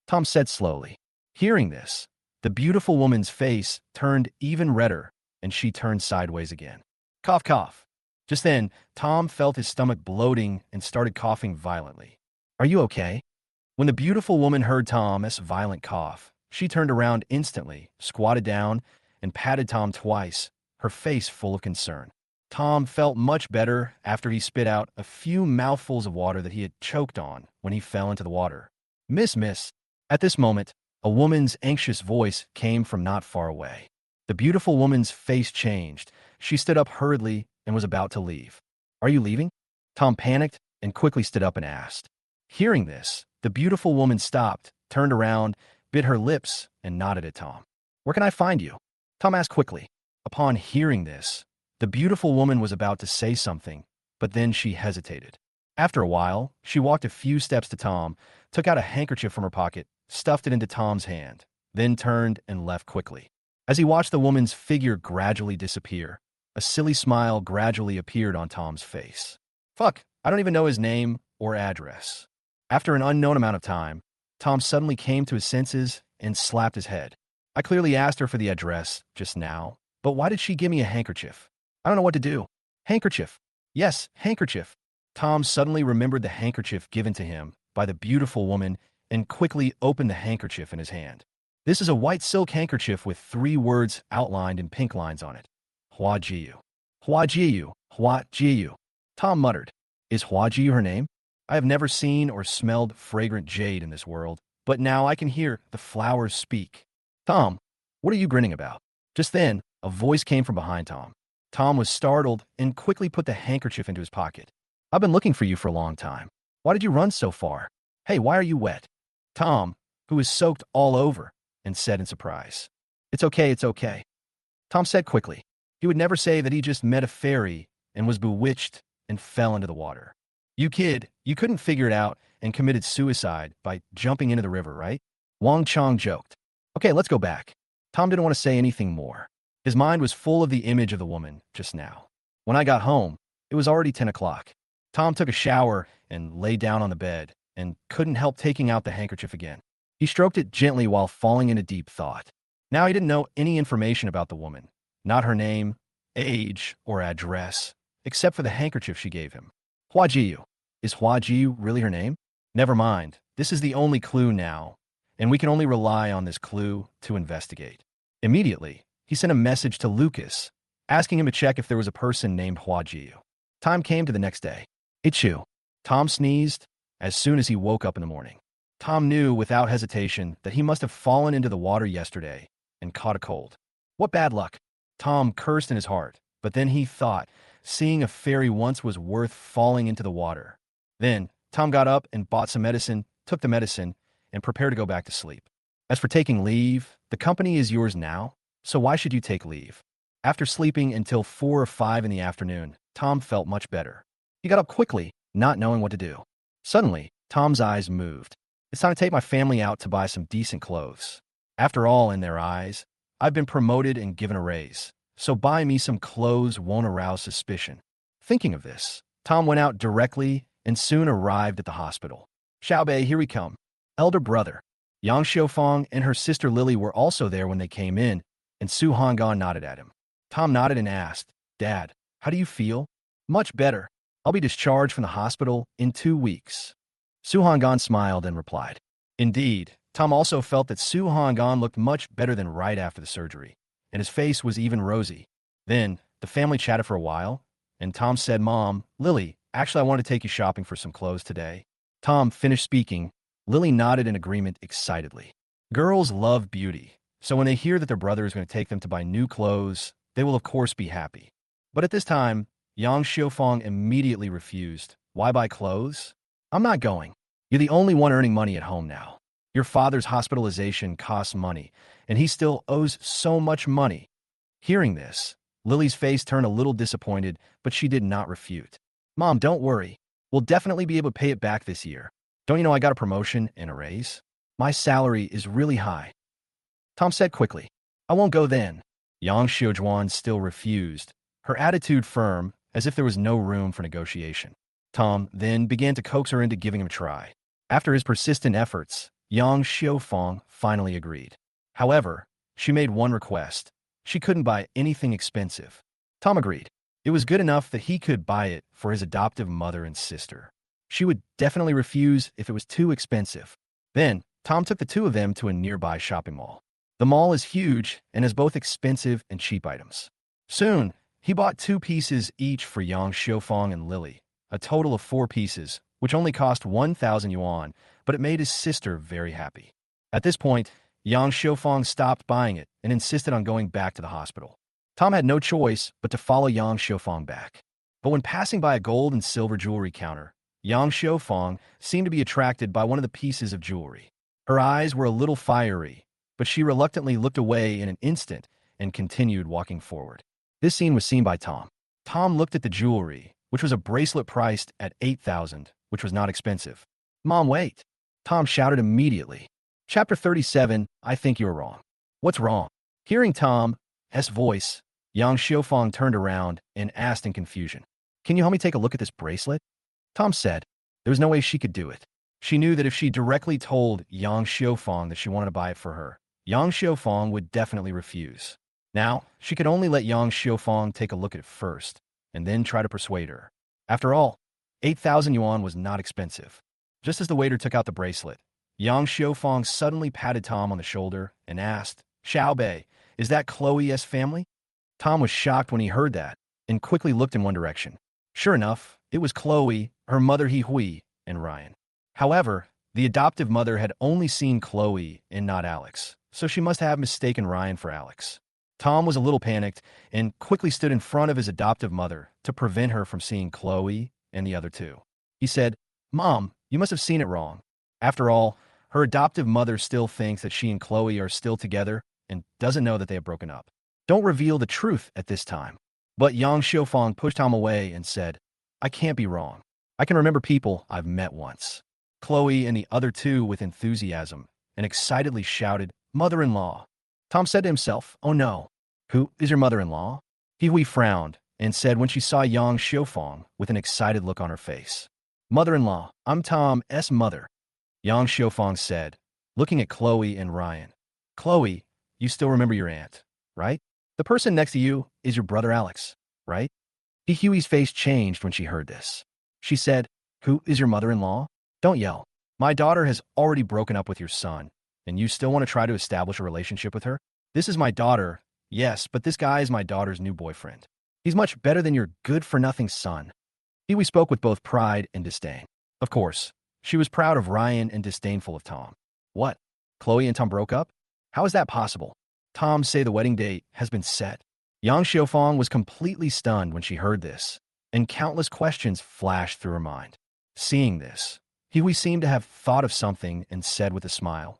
Tom said slowly. Hearing this, the beautiful woman's face turned even redder, and she turned sideways again. Cough, cough. Just then, Tom felt his stomach bloating and started coughing violently. "Are you okay?" When the beautiful woman heard Tom's violent cough, she turned around instantly, squatted down, and patted Tom twice, her face full of concern. Tom felt much better after he spit out a few mouthfuls of water that he had choked on when he fell into the water. Miss. At this moment, a woman's anxious voice came from not far away. The beautiful woman's face changed. She stood up hurriedly and was about to leave. "Are you leaving?" Tom panicked and quickly stood up and asked. Hearing this, the beautiful woman stopped, turned around, bit her lips, and nodded at Tom. "Where can I find you?" Tom asked quickly. Upon hearing this, the beautiful woman was about to say something, but then she hesitated. After a while, she walked a few steps to Tom, took out a handkerchief from her pocket, stuffed it into Tom's hand, then turned and left quickly. As he watched the woman's figure gradually disappear, a silly smile gradually appeared on Tom's face. Fuck, I don't even know his name or address. After an unknown amount of time, Tom suddenly came to his senses and slapped his head. I clearly asked her for the address just now, but why did she give me a handkerchief? I don't know what to do. Handkerchief. Yes, handkerchief. Tom suddenly remembered the handkerchief given to him by the beautiful woman and quickly opened the handkerchief in his hand. This is a white silk handkerchief with 3 words outlined in pink lines on it. Hua Jiu. Hua Jiu. Hua Jiu. Tom muttered. Is Hua Jiu her name? I have never seen or smelled fragrant jade in this world, but now I can hear the flowers speak. Tom, what are you grinning about? Just then, a voice came from behind Tom. Tom was startled and quickly put the handkerchief into his pocket. I've been looking for you for a long time. Why did you run so far? Hey, why are you wet? Tom, who was soaked all over, and said in surprise. It's okay. Tom said quickly. He would never say that he just met a fairy and was bewitched and fell into the water. You kid, you couldn't figure it out and committed suicide by jumping into the river, right? Wang Chong joked. Okay, let's go back. Tom didn't want to say anything more. His mind was full of the image of the woman just now. When I got home, it was already 10 o'clock. Tom took a shower and lay down on the bed and couldn't help taking out the handkerchief again. He stroked it gently while falling into deep thought. Now he didn't know any information about the woman, not her name, age, or address, except for the handkerchief she gave him. Hua Jiu. Is Hua Jiu really her name? Never mind. This is the only clue now, and we can only rely on this clue to investigate. Immediately, he sent a message to Lucas, asking him to check if there was a person named Hua Jiu. Time came to the next day. Ichu. Tom sneezed as soon as he woke up in the morning. Tom knew without hesitation that he must have fallen into the water yesterday and caught a cold. What bad luck. Tom cursed in his heart, but then he thought seeing a fairy once was worth falling into the water. Then, Tom got up and bought some medicine, took the medicine, and prepared to go back to sleep. As for taking leave, the company is yours now, so why should you take leave? After sleeping until 4 or 5 in the afternoon, Tom felt much better. He got up quickly, not knowing what to do. Suddenly, Tom's eyes moved. It's time to take my family out to buy some decent clothes. After all, in their eyes, I've been promoted and given a raise, so buying me some clothes won't arouse suspicion. Thinking of this, Tom went out directly and soon arrived at the hospital. Xiaobei, here we come. Elder brother. Yang Xiufang and her sister Lily were also there when they came in, and Su Hangan nodded at him. Tom nodded and asked, Dad, how do you feel? Much better. I'll be discharged from the hospital in 2 weeks. Su Hangan smiled and replied. Indeed, Tom also felt that Su Hangan looked much better than right after the surgery, and his face was even rosy. Then, the family chatted for a while, and Tom said, Mom, Lily, actually I want to take you shopping for some clothes today. Tom finished speaking. Lily nodded in agreement excitedly. Girls love beauty, so when they hear that their brother is going to take them to buy new clothes, they will of course be happy. But at this time, Yang Xiufang immediately refused. Why buy clothes? I'm not going. You're the only one earning money at home now. Your father's hospitalization costs money, and he still owes so much money. Hearing this, Lily's face turned a little disappointed, but she did not refute. Mom, don't worry. We'll definitely be able to pay it back this year. Don't you know I got a promotion and a raise? My salary is really high. Tom said quickly. I won't go then. Yang Xiujuan still refused, her attitude firm, as if there was no room for negotiation. Tom then began to coax her into giving him a try. After his persistent efforts, Yang Xiufang finally agreed. However, she made one request. She couldn't buy anything expensive. Tom agreed. It was good enough that he could buy it for his adoptive mother and sister. She would definitely refuse if it was too expensive. Then, Tom took the two of them to a nearby shopping mall. The mall is huge and has both expensive and cheap items. Soon, he bought 2 pieces each for Yang Xiufang and Lily, a total of 4 pieces, which only cost 1,000 yuan, but it made his sister very happy. At this point, Yang Xiufang stopped buying it and insisted on going back to the hospital. Tom had no choice but to follow Yang Xiufang back. But when passing by a gold and silver jewelry counter, Yang Xiufang seemed to be attracted by one of the pieces of jewelry. Her eyes were a little fiery, but she reluctantly looked away in an instant and continued walking forward. This scene was seen by Tom. Tom looked at the jewelry, which was a bracelet priced at 8,000, which was not expensive. Mom, wait! Tom shouted immediately. Chapter 37, I think you're wrong. What's wrong? Hearing Tom's voice, Yang Xiufang turned around and asked in confusion. Can you help me take a look at this bracelet? Tom said. There was no way she could do it. She knew that if she directly told Yang Xiufang that she wanted to buy it for her, Yang Xiufang would definitely refuse. Now, she could only let Yang Xiufang take a look at it first, and then try to persuade her. After all, 8,000 yuan was not expensive. Just as the waiter took out the bracelet, Yang Xiufang suddenly patted Tom on the shoulder and asked, Xiaobei, is that Chloe's family? Tom was shocked when he heard that, and quickly looked in one direction. Sure enough, it was Chloe, her mother Hui, and Ryan. However, the adoptive mother had only seen Chloe and not Alex, so she must have mistaken Ryan for Alex. Tom was a little panicked and quickly stood in front of his adoptive mother to prevent her from seeing Chloe and the other two. He said, Mom, you must have seen it wrong. After all, her adoptive mother still thinks that she and Chloe are still together and doesn't know that they have broken up. Don't reveal the truth at this time. But Yang Xiufang pushed Tom away and said, I can't be wrong. I can remember people I've met once. Chloe and the other two with enthusiasm and excitedly shouted, Mother-in-law. Tom said to himself, oh no, Who is your mother-in-law? Hui frowned and said when she saw Yang Xiufang with an excited look on her face. Mother-in-law, I'm Tom's mother, Yang Xiufang said, looking at Chloe and Ryan. Chloe, you still remember your aunt, right? The person next to you is your brother Alex, right? Hui's face changed when she heard this. She said, Who is your mother-in-law? Don't yell. My daughter has already broken up with your son, and you still want to try to establish a relationship with her? This is my daughter, yes, but this guy is my daughter's new boyfriend. He's much better than your good-for-nothing son. Hui spoke with both pride and disdain. Of course, she was proud of Ryan and disdainful of Tom. What? Chloe and Tom broke up? How is that possible? Tom say the wedding date has been set. Yang Xiufang was completely stunned when she heard this, and countless questions flashed through her mind. Seeing this, Hui seemed to have thought of something and said with a smile,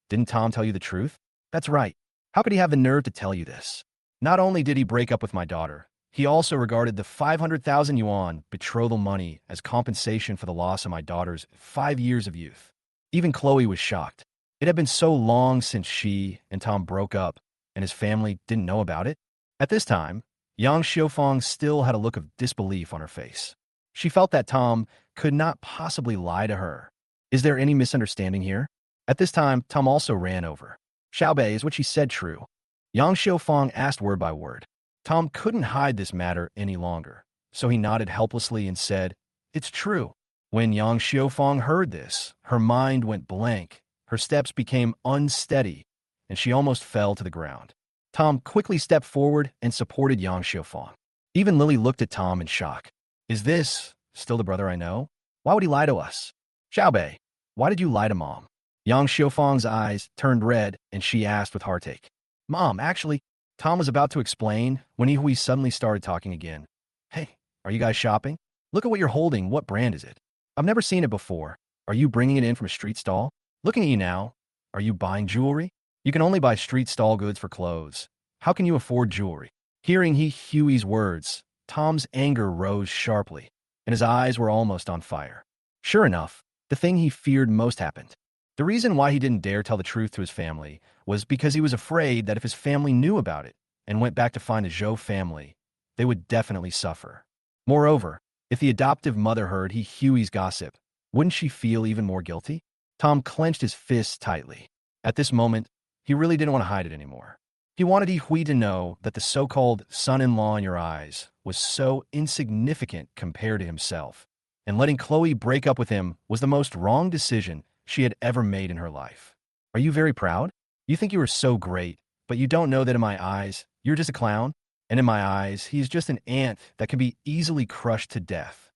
Didn't Tom tell you the truth? That's right. How could he have the nerve to tell you this? Not only did he break up with my daughter, he also regarded the 500,000 yuan betrothal money as compensation for the loss of my daughter's 5 years of youth. Even Chloe was shocked. It had been so long since she and Tom broke up, and his family didn't know about it. At this time, Yang Xiufang still had a look of disbelief on her face. She felt that Tom could not possibly lie to her. Is there any misunderstanding here? At this time, Tom also ran over. Xiaobei, is what she said true? Yang Xiufang asked word by word. Tom couldn't hide this matter any longer, so he nodded helplessly and said, It's true. When Yang Xiufang heard this, her mind went blank, her steps became unsteady, and she almost fell to the ground. Tom quickly stepped forward and supported Yang Xiufang. Even Lily looked at Tom in shock. Is this still the brother I know? Why would he lie to us? Xiaobei, why did you lie to Mom? Yang Xiufang's eyes turned red, and she asked with heartache. Mom, actually, Tom was about to explain when Hui suddenly started talking again. Hey, are you guys shopping? Look at what you're holding. What brand is it? I've never seen it before. Are you bringing it in from a street stall? Looking at you now. Are you buying jewelry? You can only buy street stall goods for clothes. How can you afford jewelry? Hearing Hui's words, Tom's anger rose sharply, and his eyes were almost on fire. Sure enough, the thing he feared most happened. The reason why he didn't dare tell the truth to his family was because he was afraid that if his family knew about it and went back to find the Zhou family, they would definitely suffer. Moreover, if the adoptive mother heard Hui's gossip, wouldn't she feel even more guilty? Tom clenched his fists tightly. At this moment, he really didn't want to hide it anymore. He wanted Hui to know that the so-called son-in-law in your eyes was so insignificant compared to himself, and letting Chloe break up with him was the most wrong decision she had ever made in her life. Are you very proud? You think you are so great, but you don't know that in my eyes, you're just a clown, and in my eyes, he's just an ant that can be easily crushed to death.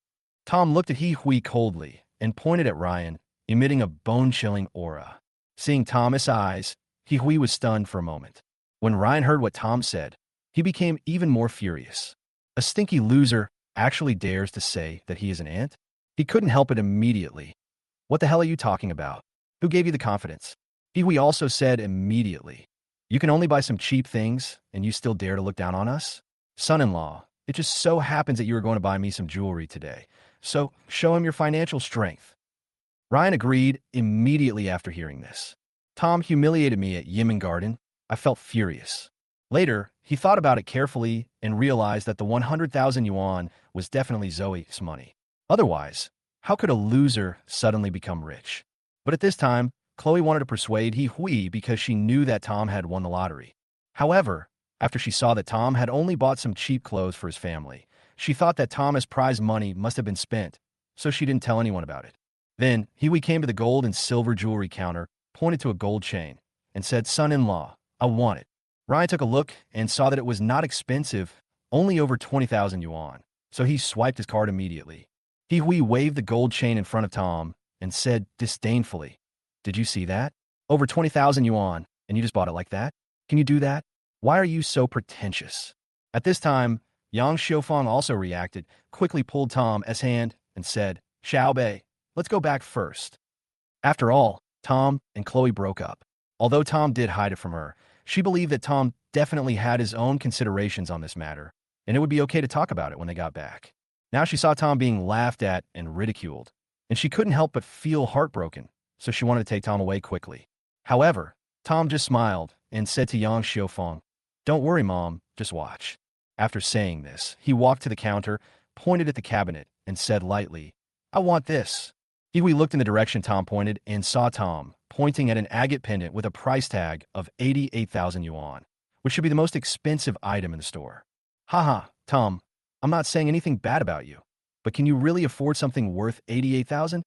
Tom looked at Hui coldly and pointed at Ryan, emitting a bone-chilling aura. Seeing Tom's eyes, Hui was stunned for a moment. When Ryan heard what Tom said, he became even more furious. A stinky loser actually dares to say that he is an ant? He couldn't help it immediately. What the hell are you talking about? Who gave you the confidence? Hui also said immediately. You can only buy some cheap things, and you still dare to look down on us? Son-in-law, it just so happens that you were going to buy me some jewelry today, so show him your financial strength. Ryan agreed immediately after hearing this. Tom humiliated me at Yimin Garden. I felt furious. Later, he thought about it carefully and realized that the 100,000 yuan was definitely Zoe's money. Otherwise, how could a loser suddenly become rich? But at this time, Chloe wanted to persuade Hui because she knew that Tom had won the lottery. However, after she saw that Tom had only bought some cheap clothes for his family, she thought that Tom's prize money must have been spent, so she didn't tell anyone about it. Then, Hui came to the gold and silver jewelry counter, pointed to a gold chain, and said, Son-in-law, I want it. Ryan took a look and saw that it was not expensive, only over 20,000 yuan, so he swiped his card immediately. Hui waved the gold chain in front of Tom and said disdainfully, Did you see that? Over 20,000 yuan, and you just bought it like that? Can you do that? Why are you so pretentious? At this time, Yang Xiufang also reacted, quickly pulled Tom's hand, and said, Xiaobei, let's go back first. After all, Tom and Chloe broke up. Although Tom did hide it from her, she believed that Tom definitely had his own considerations on this matter, and it would be okay to talk about it when they got back. Now she saw Tom being laughed at and ridiculed, and she couldn't help but feel heartbroken, so she wanted to take Tom away quickly. However, Tom just smiled and said to Yang Xiufang, Don't worry, Mom, just watch. After saying this, he walked to the counter, pointed at the cabinet, and said lightly, I want this. Kiwi looked in the direction Tom pointed and saw Tom pointing at an agate pendant with a price tag of 88,000 yuan, which should be the most expensive item in the store. Haha, Tom, I'm not saying anything bad about you, but can you really afford something worth 88,000?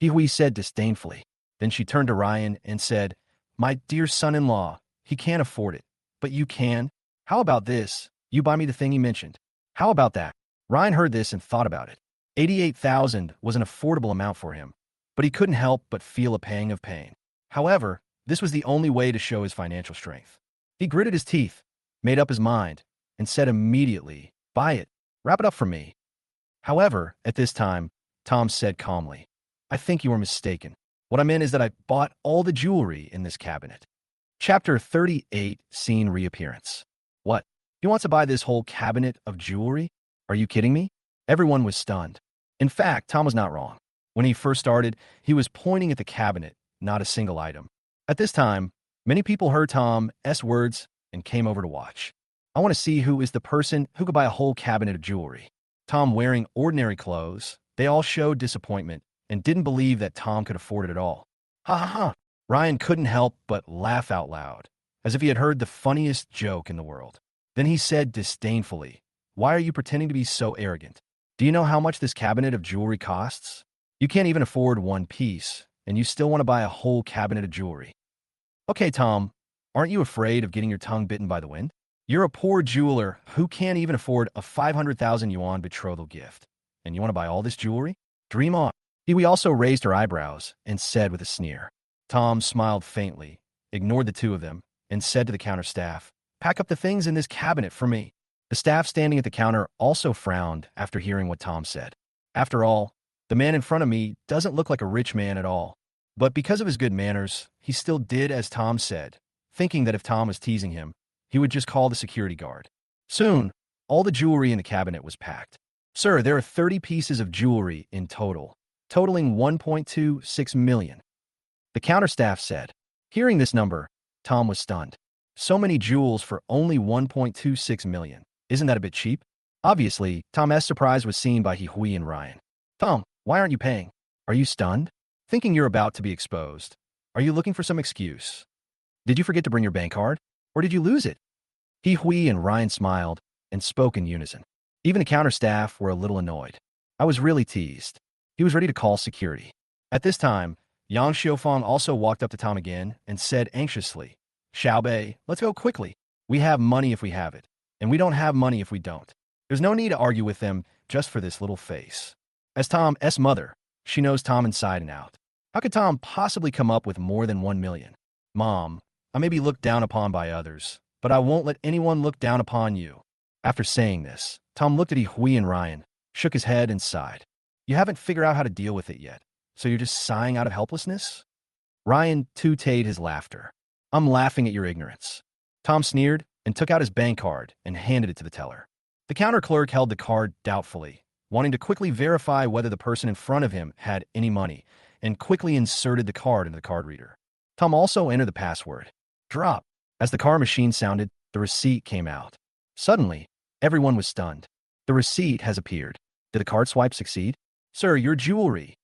Kiwi said disdainfully. Then she turned to Ryan and said, My dear son-in-law, he can't afford it, but you can. How about this? You buy me the thing he mentioned. How about that? Ryan heard this and thought about it. 88,000 was an affordable amount for him, but he couldn't help but feel a pang of pain. However, this was the only way to show his financial strength. He gritted his teeth, made up his mind, and said immediately, Buy it. Wrap it up for me. However, at this time, Tom said calmly, I think you are mistaken. What I meant is that I bought all the jewelry in this cabinet. Chapter 38, Scene Reappearance. What? He wants to buy this whole cabinet of jewelry? Are you kidding me? Everyone was stunned. In fact, Tom was not wrong. When he first started, he was pointing at the cabinet, not a single item. At this time, many people heard Tom's words and came over to watch. I want to see who is the person who could buy a whole cabinet of jewelry. Tom wearing ordinary clothes, they all showed disappointment and didn't believe that Tom could afford it at all. Ha ha ha! Ryan couldn't help but laugh out loud, as if he had heard the funniest joke in the world. Then he said disdainfully, Why are you pretending to be so arrogant? Do you know how much this cabinet of jewelry costs? You can't even afford one piece, and you still want to buy a whole cabinet of jewelry. Okay, Tom, aren't you afraid of getting your tongue bitten by the wind? You're a poor jeweler who can't even afford a 500,000 yuan betrothal gift, and you want to buy all this jewelry? Dream on. Kiwi also raised her eyebrows and said with a sneer. Tom smiled faintly, ignored the two of them, and said to the counter staff, Pack up the things in this cabinet for me. The staff standing at the counter also frowned after hearing what Tom said. After all, the man in front of me doesn't look like a rich man at all. But because of his good manners, he still did as Tom said, thinking that if Tom was teasing him, he would just call the security guard. Soon, all the jewelry in the cabinet was packed. Sir, there are 30 pieces of jewelry in total, totaling 1.26 million. The counter staff said. Hearing this number, Tom was stunned. So many jewels for only 1.26 million. Isn't that a bit cheap? Obviously, Tom's surprise was seen by Hui and Ryan. Tom, why aren't you paying? Are you stunned? Thinking you're about to be exposed. Are you looking for some excuse? Did you forget to bring your bank card? Or did you lose it? Hui and Ryan smiled and spoke in unison. Even the counter staff were a little annoyed. I was really teased. He was ready to call security. At this time, Yang Xiaofang also walked up to Tom again and said anxiously, Xiaobei, let's go quickly. We have money if we have it, and we don't have money if we don't. There's no need to argue with them just for this little face. As Tom's mother, she knows Tom inside and out. How could Tom possibly come up with more than 1 million? Mom, I may be looked down upon by others, but I won't let anyone look down upon you. After saying this, Tom looked at Hui and Ryan, shook his head and sighed. You haven't figured out how to deal with it yet, so you're just sighing out of helplessness? Ryan two-tayed his laughter. I'm laughing at your ignorance. Tom sneered and took out his bank card and handed it to the teller. The counter clerk held the card doubtfully, wanting to quickly verify whether the person in front of him had any money, and quickly inserted the card into the card reader. Tom also entered the password. Drop. As the card machine sounded, the receipt came out. Suddenly, everyone was stunned. The receipt has appeared. Did the card swipe succeed? Sir, your jewelry.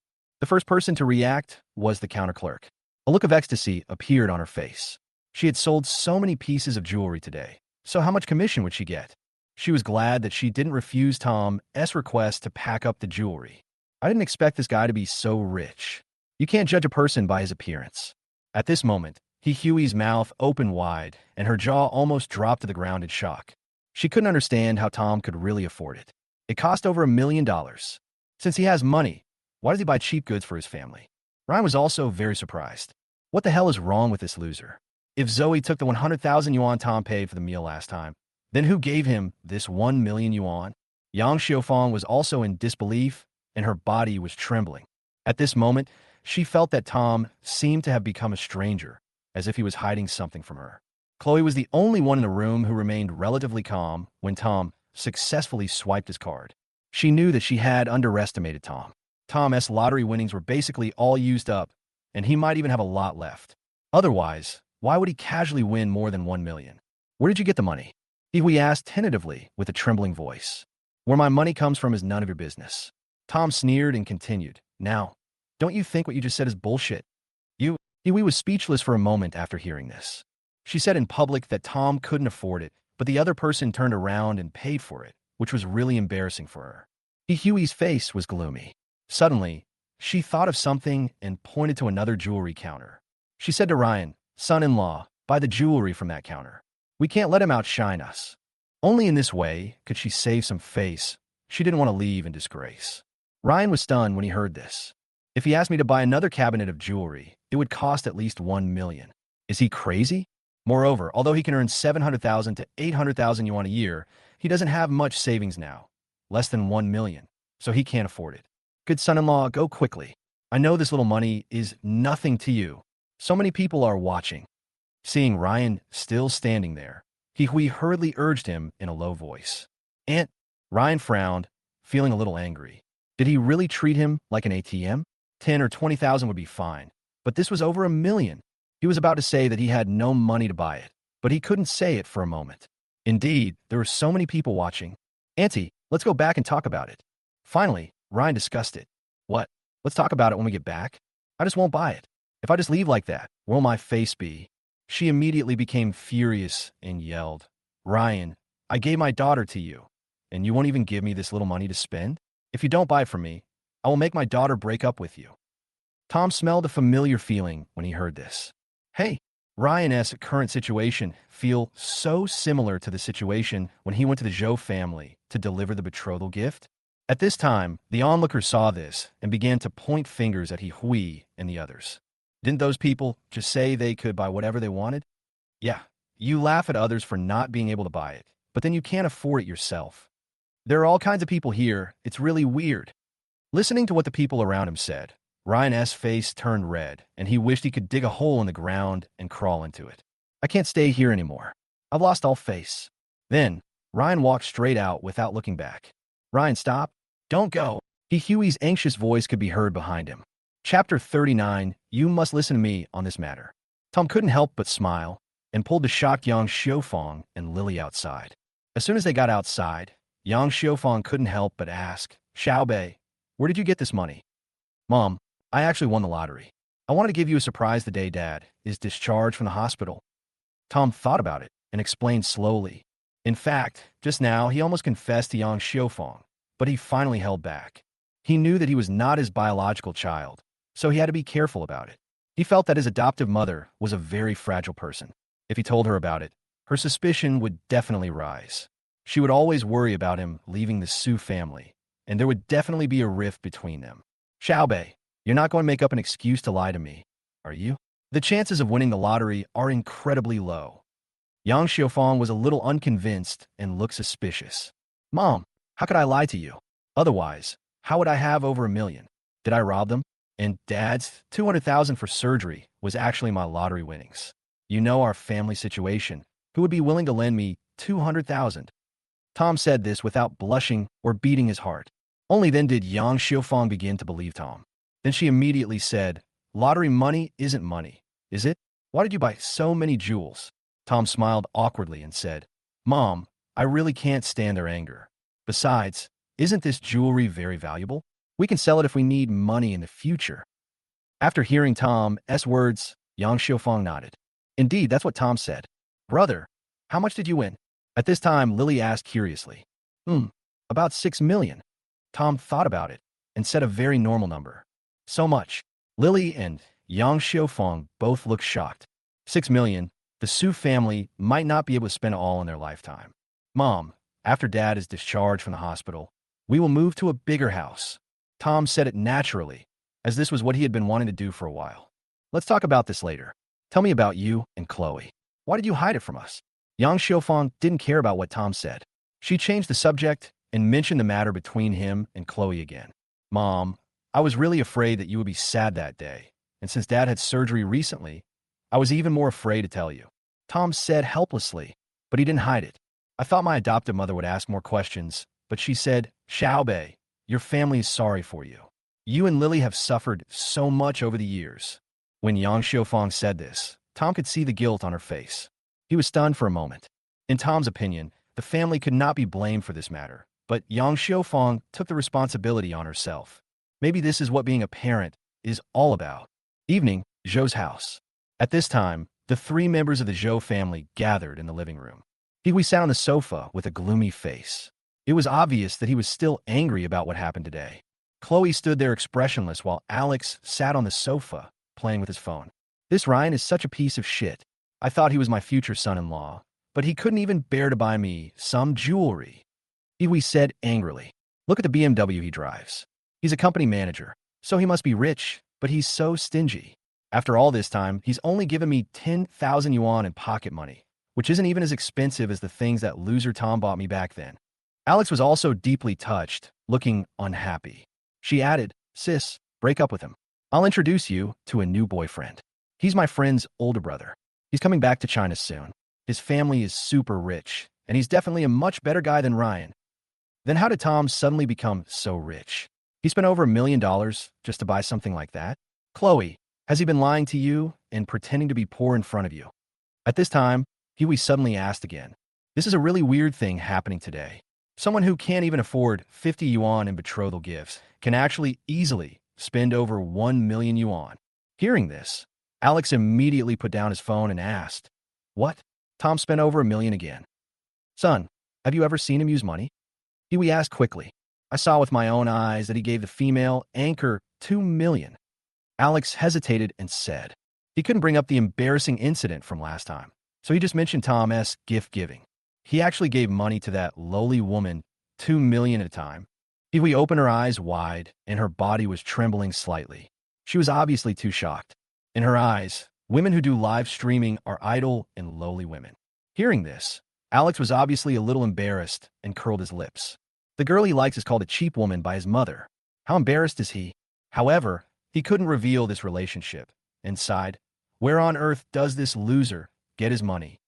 The first person to react was the counter clerk. A look of ecstasy appeared on her face. She had sold so many pieces of jewelry today, so how much commission would she get? She was glad that she didn't refuse Tom's request to pack up the jewelry. I didn't expect this guy to be so rich. You can't judge a person by his appearance. At this moment, Hui's mouth opened wide, and her jaw almost dropped to the ground in shock. She couldn't understand how Tom could really afford it. It cost over $1 million. Since he has money, why does he buy cheap goods for his family? Ryan was also very surprised. What the hell is wrong with this loser? If Zoe took the 100,000 yuan Tom paid for the meal last time, then who gave him this 1 million yuan? Yang Xiaofang was also in disbelief, and her body was trembling. At this moment, she felt that Tom seemed to have become a stranger, as if he was hiding something from her. Chloe was the only one in the room who remained relatively calm when Tom successfully swiped his card. She knew that she had underestimated Tom. Tom's lottery winnings were basically all used up, and he might even have a lot left. Otherwise, why would he casually win more than 1 million? Where did you get the money? Hui asked tentatively with a trembling voice. Where my money comes from is none of your business. Tom sneered and continued. Now, don't you think what you just said is bullshit? Hui was speechless for a moment after hearing this. She said in public that Tom couldn't afford it, but the other person turned around and paid for it, which was really embarrassing for her. Hui's face was gloomy. Suddenly, she thought of something and pointed to another jewelry counter. She said to Ryan, son-in-law, buy the jewelry from that counter. We can't let him outshine us. Only in this way could she save some face. She didn't want to leave in disgrace. Ryan was stunned when he heard this. If he asked me to buy another cabinet of jewelry, it would cost at least 1 million. Is he crazy? Moreover, although he can earn 700,000 to 800,000 yuan a year, he doesn't have much savings now. Less than 1 million. So he can't afford it. Good son-in-law, go quickly. I know this little money is nothing to you. So many people are watching. Seeing Ryan still standing there, Hui hurriedly urged him in a low voice. Aunt, Ryan frowned, feeling a little angry. Did he really treat him like an ATM? 10 or 20,000 would be fine. But this was over 1 million. He was about to say that he had no money to buy it, but he couldn't say it for a moment. Indeed, there were so many people watching. Auntie, let's go back and talk about it. Finally, Ryan discussed it. What? Let's talk about it when we get back? I just won't buy it. If I just leave like that, where will my face be? She immediately became furious and yelled, Ryan, I gave my daughter to you, and you won't even give me this little money to spend? If you don't buy it from me, I will make my daughter break up with you. Tom smelled a familiar feeling when he heard this. Hey, Ryan's current situation feel so similar to the situation when he went to the Zhao family to deliver the betrothal gift. At this time, the onlookers saw this and began to point fingers at Hui and the others. Didn't those people just say they could buy whatever they wanted? Yeah, you laugh at others for not being able to buy it, but then you can't afford it yourself. There are all kinds of people here. It's really weird. Listening to what the people around him said, Ryan's face turned red, and he wished he could dig a hole in the ground and crawl into it. I can't stay here anymore. I've lost all face. Then, Ryan walked straight out without looking back. Ryan, stop. Don't go. Hui's anxious voice could be heard behind him. Chapter 39, You must listen to me on this matter. Tom couldn't help but smile and pulled the shocked Yang Xiufang and Lily outside. As soon as they got outside, Yang Xiufang couldn't help but ask, Xiaobei, where did you get this money? Mom, I actually won the lottery. I wanted to give you a surprise the day Dad is discharged from the hospital. Tom thought about it and explained slowly. In fact, just now he almost confessed to Yang Xiufang, but he finally held back. He knew that he was not his biological child, so he had to be careful about it. He felt that his adoptive mother was a very fragile person. If he told her about it, her suspicion would definitely rise. She would always worry about him leaving the Su family, and there would definitely be a rift between them. Xiaobei, you're not going to make up an excuse to lie to me, are you? The chances of winning the lottery are incredibly low. Yang Xiufang was a little unconvinced and looked suspicious. Mom, how could I lie to you? Otherwise, how would I have over 1 million? Did I rob them? And Dad's 200,000 for surgery was actually my lottery winnings. You know our family situation. Who would be willing to lend me 200,000? Tom said this without blushing or beating his heart. Only then did Yang Xiufang begin to believe Tom. Then she immediately said, Lottery money isn't money, is it? Why did you buy so many jewels? Tom smiled awkwardly and said, Mom, I really can't stand their anger. Besides, isn't this jewelry very valuable? We can sell it if we need money in the future. After hearing Tom's words, Yang Xiufang nodded. Indeed, that's what Tom said. Brother, how much did you win? At this time, Lily asked curiously. About 6 million. Tom thought about it and said a very normal number. So much. Lily and Yang Xiufang both looked shocked. 6 million, the Su family might not be able to spend it all in their lifetime. Mom, after Dad is discharged from the hospital, we will move to a bigger house. Tom said it naturally, as this was what he had been wanting to do for a while. Let's talk about this later. Tell me about you and Chloe. Why did you hide it from us? Yang Xiufang didn't care about what Tom said. She changed the subject and mentioned the matter between him and Chloe again. Mom, I was really afraid that you would be sad that day, and since Dad had surgery recently, I was even more afraid to tell you. Tom said helplessly, but he didn't hide it. I thought my adoptive mother would ask more questions, but she said, Xiaobei, your family is sorry for you. You and Lily have suffered so much over the years. When Yang Xiufang said this, Tom could see the guilt on her face. He was stunned for a moment. In Tom's opinion, the family could not be blamed for this matter, but Yang Xiaofang took the responsibility on herself. Maybe this is what being a parent is all about. Evening, Zhou's house. At this time, the three members of the Zhou family gathered in the living room. He sat on the sofa with a gloomy face. It was obvious that he was still angry about what happened today. Chloe stood there expressionless while Alex sat on the sofa, playing with his phone. This Ryan is such a piece of shit. I thought he was my future son-in-law, but he couldn't even bear to buy me some jewelry. He said angrily. Look at the BMW he drives. He's a company manager, so he must be rich, but he's so stingy. After all this time, he's only given me 10,000 yuan in pocket money, which isn't even as expensive as the things that loser Tom bought me back then. Alex was also deeply touched, looking unhappy. She added, Sis, break up with him. I'll introduce you to a new boyfriend. He's my friend's older brother. He's coming back to China soon. His family is super rich, and he's definitely a much better guy than Ryan. Then how did Tom suddenly become so rich? He spent over $1 million just to buy something like that? Chloe, has he been lying to you and pretending to be poor in front of you? At this time, Huey suddenly asked again. This is a really weird thing happening today. Someone who can't even afford 50 yuan in betrothal gifts can actually easily spend over 1 million yuan. Hearing this, Alex immediately put down his phone and asked, What? Tom spent over $1 million again. Son, have you ever seen him use money? Huey asked quickly. I saw with my own eyes that he gave the female anchor 2 million. Alex hesitated and said he couldn't bring up the embarrassing incident from last time, so he just mentioned Tom's gift giving. He actually gave money to that lowly woman 2 million at a time. Huey opened her eyes wide, and her body was trembling slightly. She was obviously too shocked. In her eyes, women who do live streaming are idle and lowly women. Hearing this, Alex was obviously a little embarrassed and curled his lips. The girl he likes is called a cheap woman by his mother. How embarrassed is he? However, he couldn't reveal this relationship and sighed, Where on earth does this loser get his money?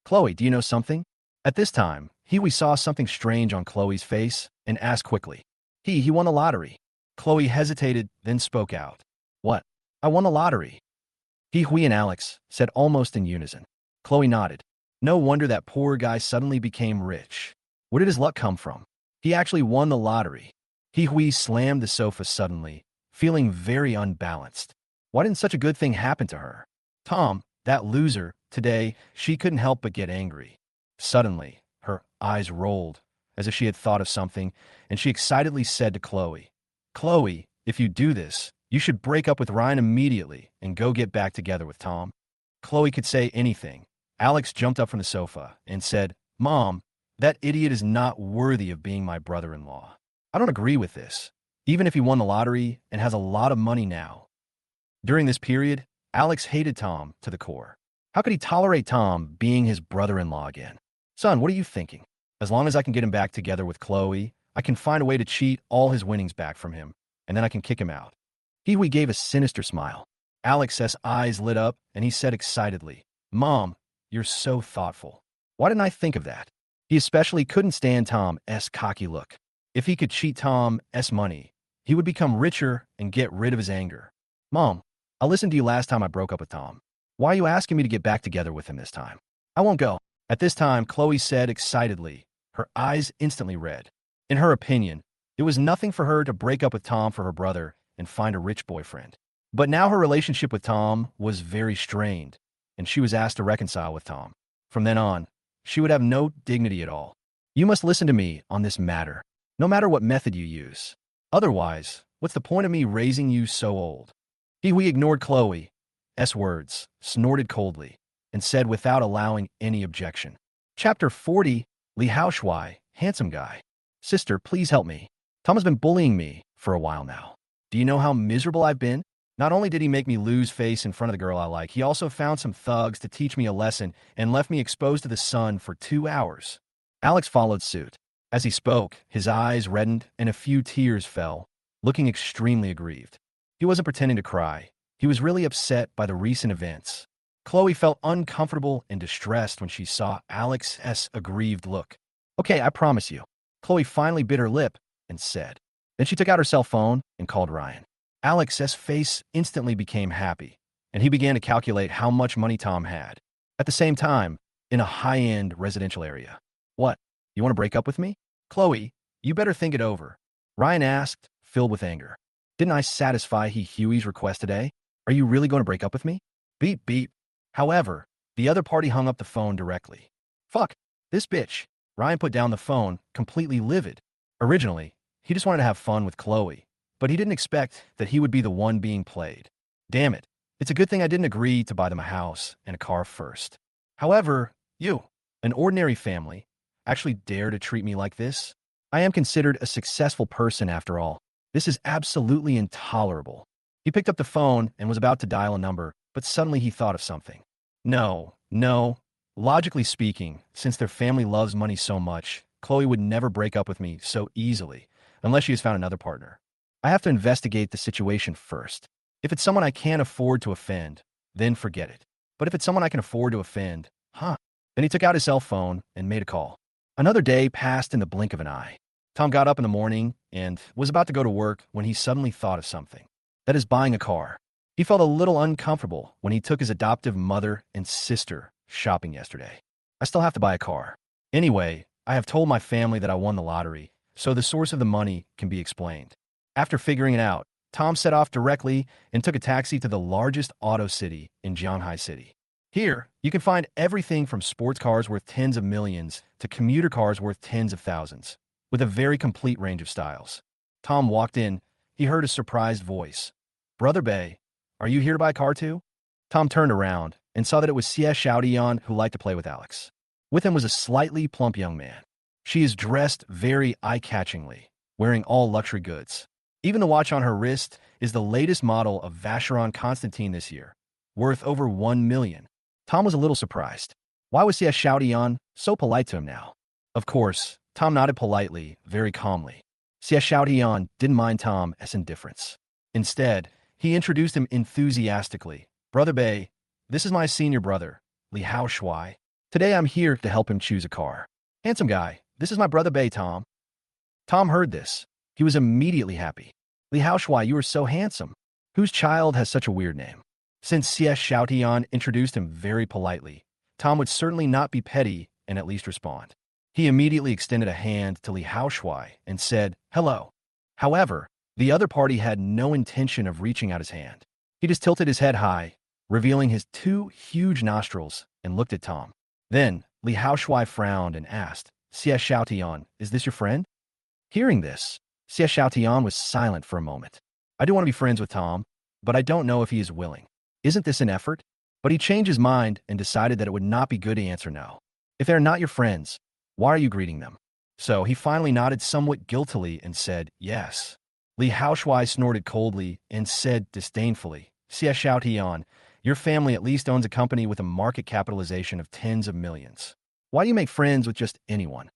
Chloe, do you know something? At this time, Huey saw something strange on Chloe's face and asked quickly. He won the lottery. Chloe hesitated, then spoke out. What? I won the lottery. Huey and Alex said almost in unison. Chloe nodded. No wonder that poor guy suddenly became rich. Where did his luck come from? He actually won the lottery. Huey slammed the sofa suddenly, feeling very unbalanced. Why didn't such a good thing happen to her? Tom, that loser, today, she couldn't help but get angry. Suddenly, her eyes rolled, as if she had thought of something, and she excitedly said to Chloe, Chloe, if you do this, you should break up with Ryan immediately and go get back together with Tom. Chloe could say anything. Alex jumped up from the sofa and said, Mom, that idiot is not worthy of being my brother-in-law. I don't agree with this, even if he won the lottery and has a lot of money now. During this period, Alex hated Tom to the core. How could he tolerate Tom being his brother-in-law again? Son, what are you thinking? As long as I can get him back together with Chloe, I can find a way to cheat all his winnings back from him, and then I can kick him out. Huey gave a sinister smile. Alex's eyes lit up, and he said excitedly, Mom, you're so thoughtful. Why didn't I think of that? He especially couldn't stand Tom's cocky look. If he could cheat Tom's money, he would become richer and get rid of his anger. Mom, I listened to you last time I broke up with Tom. Why are you asking me to get back together with him this time? I won't go. At this time, Chloe said excitedly, her eyes instantly red. In her opinion, it was nothing for her to break up with Tom for her brother and find a rich boyfriend. But now her relationship with Tom was very strained, and she was asked to reconcile with Tom. From then on, she would have no dignity at all. You must listen to me on this matter, no matter what method you use. Otherwise, what's the point of me raising you so old? Huey ignored Chloe's words, snorted coldly, and said without allowing any objection. Chapter 40, Li Haoshui, handsome guy. Sister, please help me. Tom has been bullying me for a while now. Do you know how miserable I've been? Not only did he make me lose face in front of the girl I like, he also found some thugs to teach me a lesson and left me exposed to the sun for 2 hours. Alex followed suit. As he spoke, his eyes reddened and a few tears fell, looking extremely aggrieved. He wasn't pretending to cry. He was really upset by the recent events. Chloe felt uncomfortable and distressed when she saw Alex's aggrieved look. Okay, I promise you. Chloe finally bit her lip and said. Then she took out her cell phone and called Ryan. Alex's face instantly became happy, and he began to calculate how much money Tom had. At the same time, in a high-end residential area. What? You want to break up with me? Chloe, you better think it over. Ryan asked, filled with anger. Didn't I satisfy Huey's request today? Are you really going to break up with me? Beep, beep. However, the other party hung up the phone directly. Fuck, this bitch. Ryan put down the phone, completely livid. Originally, he just wanted to have fun with Chloe, but he didn't expect that he would be the one being played. Damn it. It's a good thing I didn't agree to buy them a house and a car first. However, you, an ordinary family, actually dare to treat me like this? I am considered a successful person after all. This is absolutely intolerable. He picked up the phone and was about to dial a number, but suddenly he thought of something. No. Logically speaking, since their family loves money so much, Chloe would never break up with me so easily, unless she has found another partner. I have to investigate the situation first. If it's someone I can't afford to offend, then forget it. But if it's someone I can afford to offend, Then he took out his cell phone and made a call. Another day passed in the blink of an eye. Tom got up in the morning and was about to go to work when he suddenly thought of something. That is buying a car. He felt a little uncomfortable when he took his adoptive mother and sister shopping yesterday. I still have to buy a car. Anyway, I have told my family that I won the lottery, so the source of the money can be explained. After figuring it out, Tom set off directly and took a taxi to the largest auto city in Jianghai City. Here, you can find everything from sports cars worth tens of millions to commuter cars worth tens of thousands, with a very complete range of styles. Tom walked in. He heard a surprised voice. Brother Bay, are you here to buy a car too? Tom turned around and saw that it was Xie Xiaodian who liked to play with Alex. With him was a slightly plump young man. She is dressed very eye-catchingly, wearing all luxury goods. Even the watch on her wrist is the latest model of Vacheron Constantine this year, worth over 1 million. Tom was a little surprised. Why was Xie Xiaodian so polite to him now? Of course, Tom nodded politely, very calmly. Xie Xiaodian didn't mind Tom as indifference. Instead, he introduced him enthusiastically. Brother Bay, this is my senior brother, Li Hao Shuai. Today I'm here to help him choose a car. Handsome guy, this is my brother Bay, Tom. Tom heard this. He was immediately happy. Li Hao Shuai, you are so handsome. Whose child has such a weird name? Since Xie Xiaodian introduced him very politely, Tom would certainly not be petty and at least respond. He immediately extended a hand to Li Hao Shuai and said, hello. However, the other party had no intention of reaching out his hand. He just tilted his head high, revealing his 2 huge nostrils, and looked at Tom. Then, Li Hao Shuai frowned and asked, Xie Xiaodian, is this your friend? Hearing this, Xie Xiaodian was silent for a moment. I do want to be friends with Tom, but I don't know if he is willing. Isn't this an effort? But he changed his mind and decided that it would not be good to answer no. If they are not your friends, why are you greeting them? So he finally nodded somewhat guiltily and said, yes. Li Hao Shuai snorted coldly and said disdainfully, Xie Xiaodian, your family at least owns a company with a market capitalization of tens of millions. Why do you make friends with just anyone?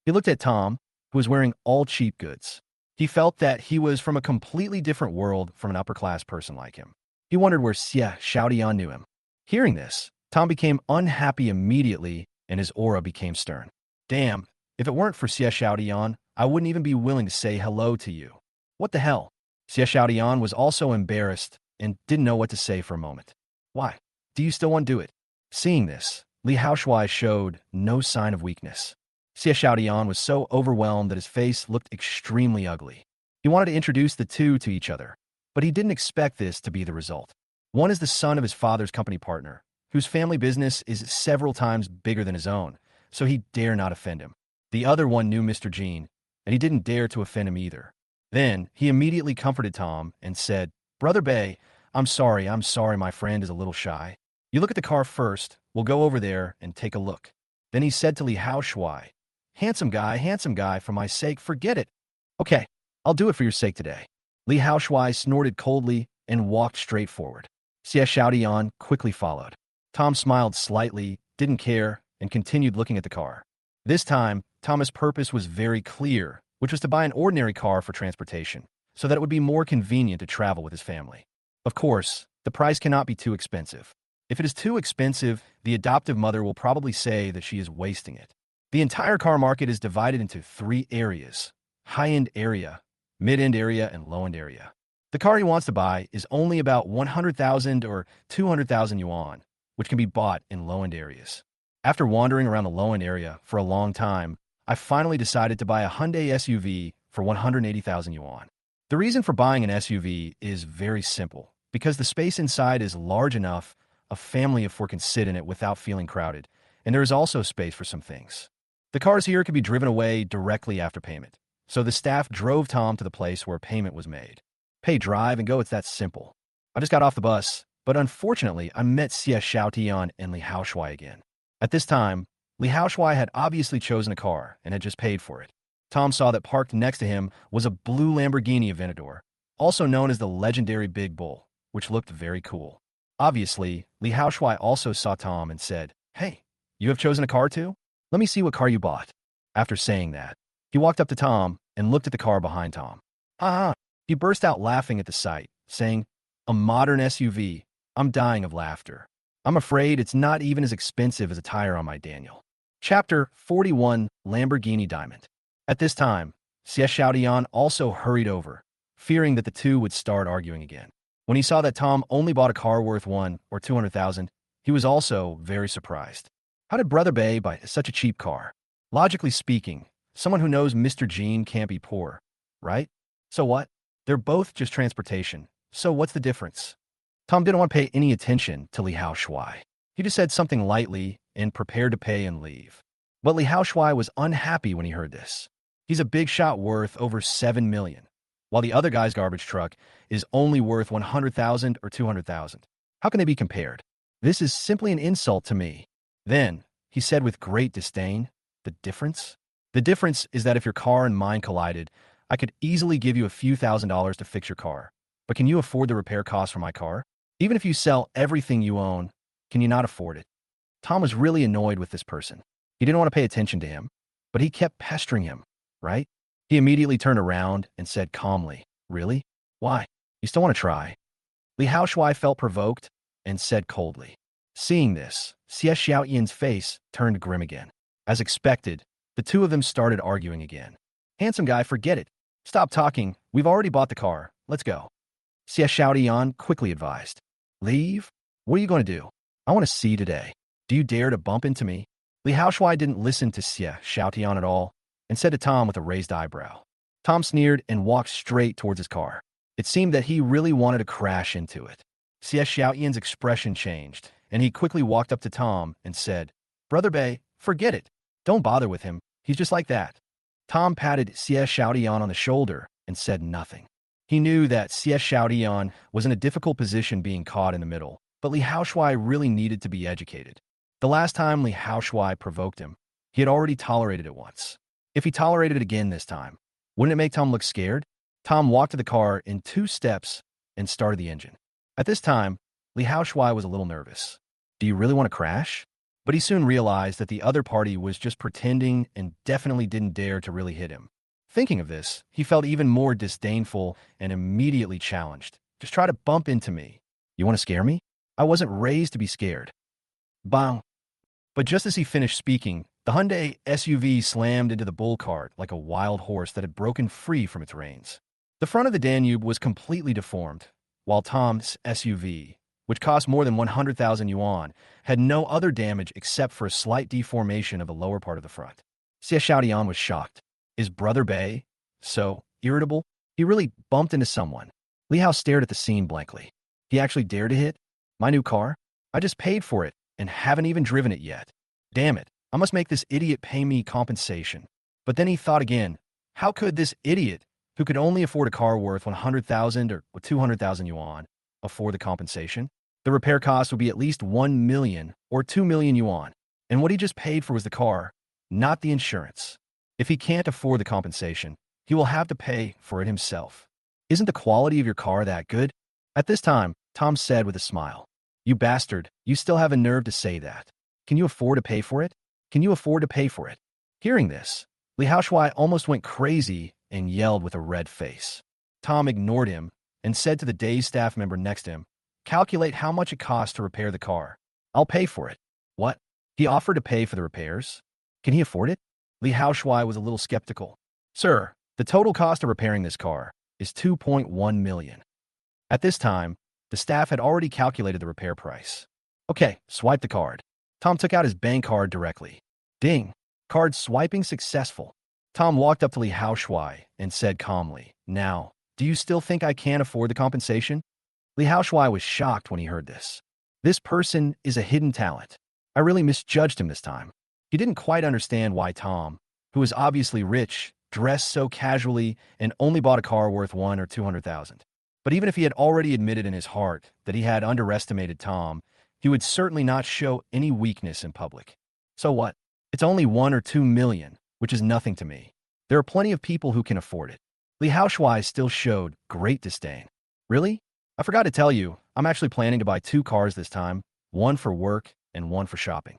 He looked at Tom, who was wearing all cheap goods. He felt that he was from a completely different world from an upper-class person like him. He wondered where Xie Xiaodian knew him. Hearing this, Tom became unhappy immediately, and his aura became stern. Damn, if it weren't for Xie Xiaodian, I wouldn't even be willing to say hello to you. What the hell? Xie Xiaodian was also embarrassed and didn't know what to say for a moment. Why? Do you still want to do it? Seeing this, Li Hao Shuai showed no sign of weakness. Xie Xiaodian was so overwhelmed that his face looked extremely ugly. He wanted to introduce the two to each other, but he didn't expect this to be the result. One is the son of his father's company partner, whose family business is several times bigger than his own, so he dare not offend him. The other one knew Mr. Jean, and he didn't dare to offend him either. Then, he immediately comforted Tom and said, Brother Bay, I'm sorry my friend is a little shy. You look at the car first, we'll go over there and take a look. Then he said to Li Hao Shuai, handsome guy, for my sake, forget it. Okay, I'll do it for your sake today. Li Hao Shuai snorted coldly and walked straight forward. Xie Xiaodian quickly followed. Tom smiled slightly, didn't care, and continued looking at the car. This time, Tom's purpose was very clear, which was to buy an ordinary car for transportation, so that it would be more convenient to travel with his family. Of course, the price cannot be too expensive. If it is too expensive, the adoptive mother will probably say that she is wasting it. The entire car market is divided into 3 areas: high-end area, mid-end area, and low-end area. The car he wants to buy is only about 100,000 or 200,000 yuan, which can be bought in low-end areas. After wandering around the low-end area for a long time, I finally decided to buy a Hyundai SUV for 180,000 yuan. The reason for buying an SUV is very simple, because the space inside is large enough a family of four can sit in it without feeling crowded, and there is also space for some things. The cars here could be driven away directly after payment, so the staff drove Tom to the place where payment was made. Pay, drive, and go, it's that simple. I just got off the bus, but unfortunately, I met Xie Xiaotian and Li Haoshuai again. At this time, Li Haoshuai had obviously chosen a car and had just paid for it. Tom saw that parked next to him was a blue Lamborghini Aventador, also known as the legendary Big Bull, which looked very cool. Obviously, Li Haoshuai also saw Tom and said, "Hey, you have chosen a car too? Let me see what car you bought." After saying that, he walked up to Tom and looked at the car behind Tom. "Ah!" He burst out laughing at the sight, saying, "A modern SUV. I'm dying of laughter. I'm afraid it's not even as expensive as a tire on my Daniel." Chapter 41, Lamborghini Diamond. At this time, Xie Xiaotian also hurried over, fearing that the two would start arguing again. When he saw that Tom only bought a car worth 1 or 200,000, he was also very surprised. How did Brother Bay buy such a cheap car? Logically speaking, someone who knows Mr. Jean can't be poor, right? So what? They're both just transportation, so what's the difference? Tom didn't want to pay any attention to Li Haoshuai. He just said something lightly and prepared to pay and leave. But Li Haoshuai was unhappy when he heard this. He's a big shot worth over 7 million, while the other guy's garbage truck is only worth 100,000 or 200,000. How can they be compared? This is simply an insult to me. Then, he said with great disdain, "The difference? The difference is that if your car and mine collided, I could easily give you a few $1,000s to fix your car. But can you afford the repair costs for my car? Even if you sell everything you own, can you not afford it?" Tom was really annoyed with this person. He didn't want to pay attention to him, but he kept pestering him, right? He immediately turned around and said calmly, "Really? Why? You still want to try?" Li Haoshuai felt provoked and said coldly. Seeing this, Xie Xiaotian's face turned grim again. As expected, the two of them started arguing again. "Handsome guy, forget it. Stop talking. We've already bought the car. Let's go." Xie Xiaotian quickly advised. "Leave? What are you going to do? I want to see today. Do you dare to bump into me?" Li Haoshuai didn't listen to Xie Xiaotian at all and said to Tom with a raised eyebrow. Tom sneered and walked straight towards his car. It seemed that he really wanted to crash into it. Xie Xiaotian's expression changed, and he quickly walked up to Tom and said, "Brother Bay, forget it. Don't bother with him. He's just like that." Tom patted Xie Xiaotian on the shoulder and said nothing. He knew that Xie Xiaotian was in a difficult position being caught in the middle, but Li Haoshuai really needed to be educated. The last time Li Haoshuai provoked him, he had already tolerated it once. If he tolerated it again this time, wouldn't it make Tom look scared? Tom walked to the car in 2 steps and started the engine. At this time, Li Haoshuai was a little nervous. Do you really want to crash? But he soon realized that the other party was just pretending and definitely didn't dare to really hit him. Thinking of this, he felt even more disdainful and immediately challenged. "Just try to bump into me. You want to scare me? I wasn't raised to be scared." Bang! But just as he finished speaking, the Hyundai SUV slammed into the bull cart like a wild horse that had broken free from its reins. The front of the Danube was completely deformed, while Tom's SUV, which cost more than 100,000 yuan, had no other damage except for a slight deformation of the lower part of the front. Xie Xiaotian was shocked. Is Brother Bay so irritable? He really bumped into someone. Li Hao stared at the scene blankly. He actually dared to hit? My new car? I just paid for it and haven't even driven it yet. Damn it, I must make this idiot pay me compensation. But then he thought again, how could this idiot, who could only afford a car worth 100,000 or 200,000 yuan, afford the compensation? The repair cost would be at least 1 million or 2 million yuan. And what he just paid for was the car, not the insurance. If he can't afford the compensation, he will have to pay for it himself. Isn't the quality of your car that good? At this time, Tom said with a smile, "You bastard, you still have a nerve to say that. Can you afford to pay for it? Can you afford to pay for it?" Hearing this, Li Haoshuai almost went crazy and yelled with a red face. Tom ignored him and said to the day's staff member next to him, "Calculate how much it costs to repair the car. I'll pay for it." What? He offered to pay for the repairs? Can he afford it? Li Haoshuai was a little skeptical. "Sir, the total cost of repairing this car is 2.1 million. At this time, the staff had already calculated the repair price. "Okay, swipe the card." Tom took out his bank card directly. Ding. Card swiping successful. Tom walked up to Li Haoshui and said calmly, "Now, do you still think I can't afford the compensation?" Li Haoshui was shocked when he heard this. This person is a hidden talent. I really misjudged him this time. He didn't quite understand why Tom, who was obviously rich, dressed so casually and only bought a car worth 1 or 200,000. But even if he had already admitted in his heart that he had underestimated Tom, he would certainly not show any weakness in public. So what? It's only 1 or 2 million, which is nothing to me. There are plenty of people who can afford it. Li Haoshui still showed great disdain. Really? I forgot to tell you, I'm actually planning to buy 2 cars this time, one for work and one for shopping.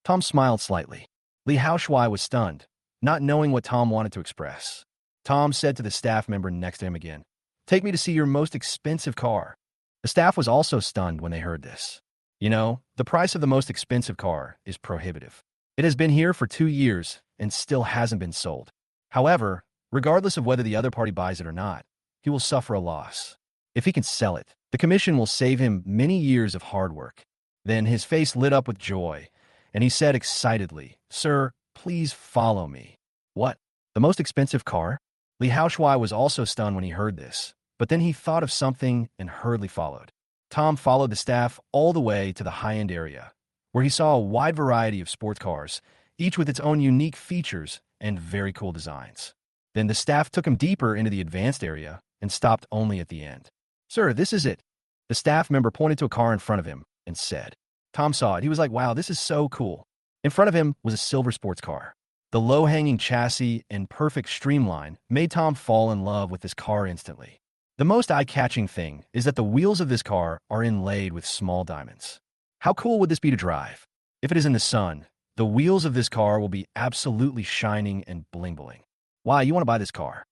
Tom smiled slightly. Li Haoshui was stunned, not knowing what Tom wanted to express. Tom said to the staff member next to him again, "Take me to see your most expensive car." The staff was also stunned when they heard this. You know, the price of the most expensive car is prohibitive. It has been here for 2 years and still hasn't been sold. However, regardless of whether the other party buys it or not, he will suffer a loss. If he can sell it, the commission will save him many years of hard work. Then his face lit up with joy, and he said excitedly, "Sir, please follow me." What? The most expensive car? Li Haoshui was also stunned when he heard this, but then he thought of something and hurriedly followed. Tom followed the staff all the way to the high-end area, where he saw a wide variety of sports cars, each with its own unique features and very cool designs. Then the staff took him deeper into the advanced area and stopped only at the end. "Sir, this is it." The staff member pointed to a car in front of him and said. Tom saw it. He was like, "Wow, this is so cool." In front of him was a silver sports car. The low-hanging chassis and perfect streamline made Tom fall in love with this car instantly. The most eye-catching thing is that the wheels of this car are inlaid with small diamonds. How cool would this be to drive? If it is in the sun, the wheels of this car will be absolutely shining and bling-bling. "Why, you want to buy this car?"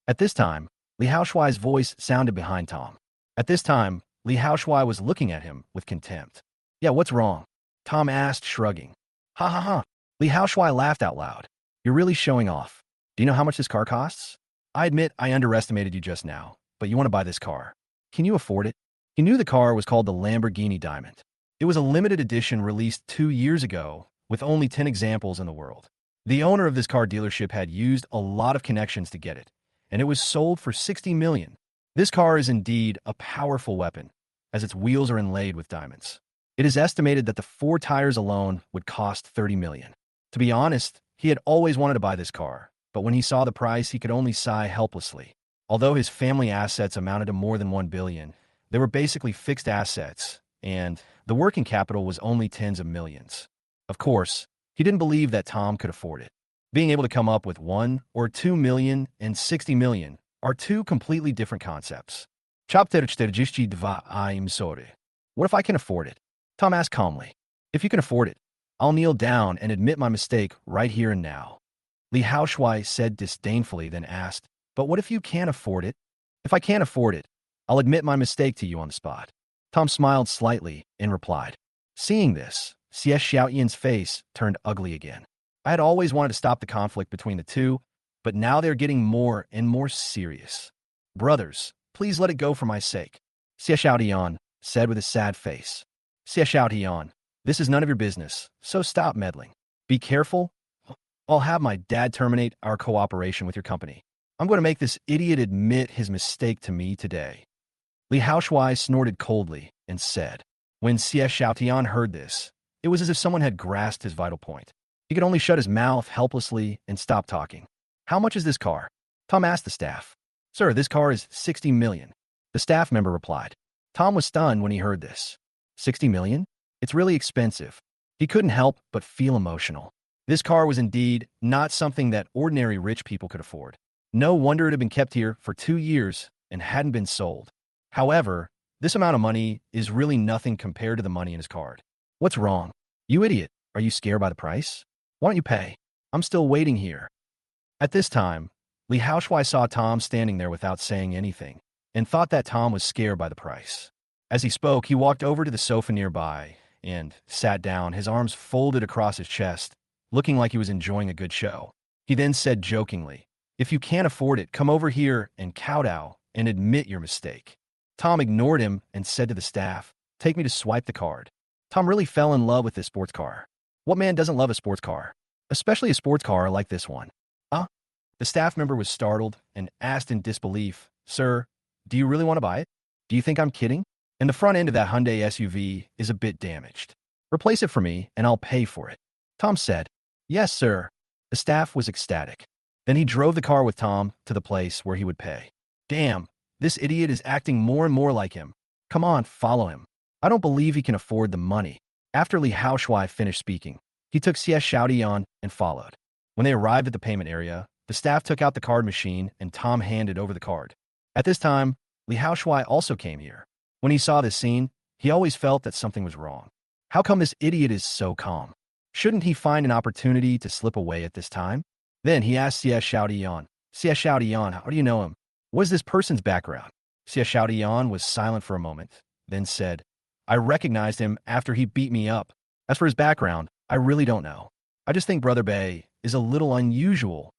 At this time, Li Haoshui's voice sounded behind Tom. At this time, Li Haoshui was looking at him with contempt. "Yeah, what's wrong?" Tom asked, shrugging. "Ha ha ha." Li Haoshui laughed out loud. "You're really showing off. Do you know how much this car costs? I admit I underestimated you just now, but you want to buy this car. Can you afford it?" He knew the car was called the Lamborghini Diamond. It was a limited edition released 2 years ago with only 10 examples in the world. The owner of this car dealership had used a lot of connections to get it, and it was sold for 60 million. This car is indeed a powerful weapon, as its wheels are inlaid with diamonds. It is estimated that the 4 tires alone would cost 30 million. To be honest, he had always wanted to buy this car, but when he saw the price, he could only sigh helplessly. Although his family assets amounted to more than 1 billion, they were basically fixed assets, and the working capital was only tens of millions. Of course, he didn't believe that Tom could afford it. Being able to come up with 1 or 2 million and 60 million are 2 completely different concepts. Chapter 42 I'm sorry. What if I can afford it? Tom asked calmly. "If you can afford it, I'll kneel down and admit my mistake right here and now." Li Haoshui said disdainfully, then asked, "But what if you can't afford it?" "If I can't afford it, I'll admit my mistake to you on the spot." Tom smiled slightly and replied. Seeing this, Xie Xiaoyan's face turned ugly again. I had always wanted to stop the conflict between the two, but now they're getting more and more serious. "Brothers, please let it go for my sake," Xie Xiaoyan said with a sad face. "Xie Xiaoyan, this is none of your business, so stop meddling. Be careful. I'll have my dad terminate our cooperation with your company. I'm going to make this idiot admit his mistake to me today." Li Haoshui snorted coldly and said. When Xie Xiaoyan heard this, it was as if someone had grasped his vital point. He could only shut his mouth helplessly and stop talking. "How much is this car?" Tom asked the staff. "Sir, this car is 60 million. The staff member replied. Tom was stunned when he heard this. 60 million? It's really expensive. He couldn't help but feel emotional. This car was indeed not something that ordinary rich people could afford. No wonder it had been kept here for 2 years and hadn't been sold. However, this amount of money is really nothing compared to the money in his card. "What's wrong? You idiot. Are you scared by the price? Why don't you pay? I'm still waiting here." At this time, Li Haoshui saw Tom standing there without saying anything and thought that Tom was scared by the price. As he spoke, he walked over to the sofa nearby and sat down, his arms folded across his chest, looking like he was enjoying a good show. He then said jokingly, "If you can't afford it, come over here and kowtow and admit your mistake." Tom ignored him and said to the staff, "Take me to swipe the card." Tom really fell in love with this sports car. What man doesn't love a sports car? Especially a sports car like this one. Huh? The staff member was startled and asked in disbelief, "Sir, do you really want to buy it? Do you think I'm kidding? And the front end of that Hyundai SUV is a bit damaged. Replace it for me and I'll pay for it." Tom said, "Yes, sir." The staff was ecstatic. Then he drove the car with Tom to the place where he would pay. Damn, this idiot is acting more and more like him. Come on, follow him. I don't believe he can afford the money. After Li Haoshuai finished speaking, he took Xie Xiaodian and followed. When they arrived at the payment area, the staff took out the card machine and Tom handed over the card. At this time, Li Haoshuai also came here. When he saw this scene, he always felt that something was wrong. How come this idiot is so calm? Shouldn't he find an opportunity to slip away at this time? Then he asked Xie Xiaodian, "Xie Xiaodian, how do you know him? What is this person's background?" Xie Xiaodian was silent for a moment, then said, "I recognized him after he beat me up. As for his background, I really don't know. I just think Brother Bei is a little unusual."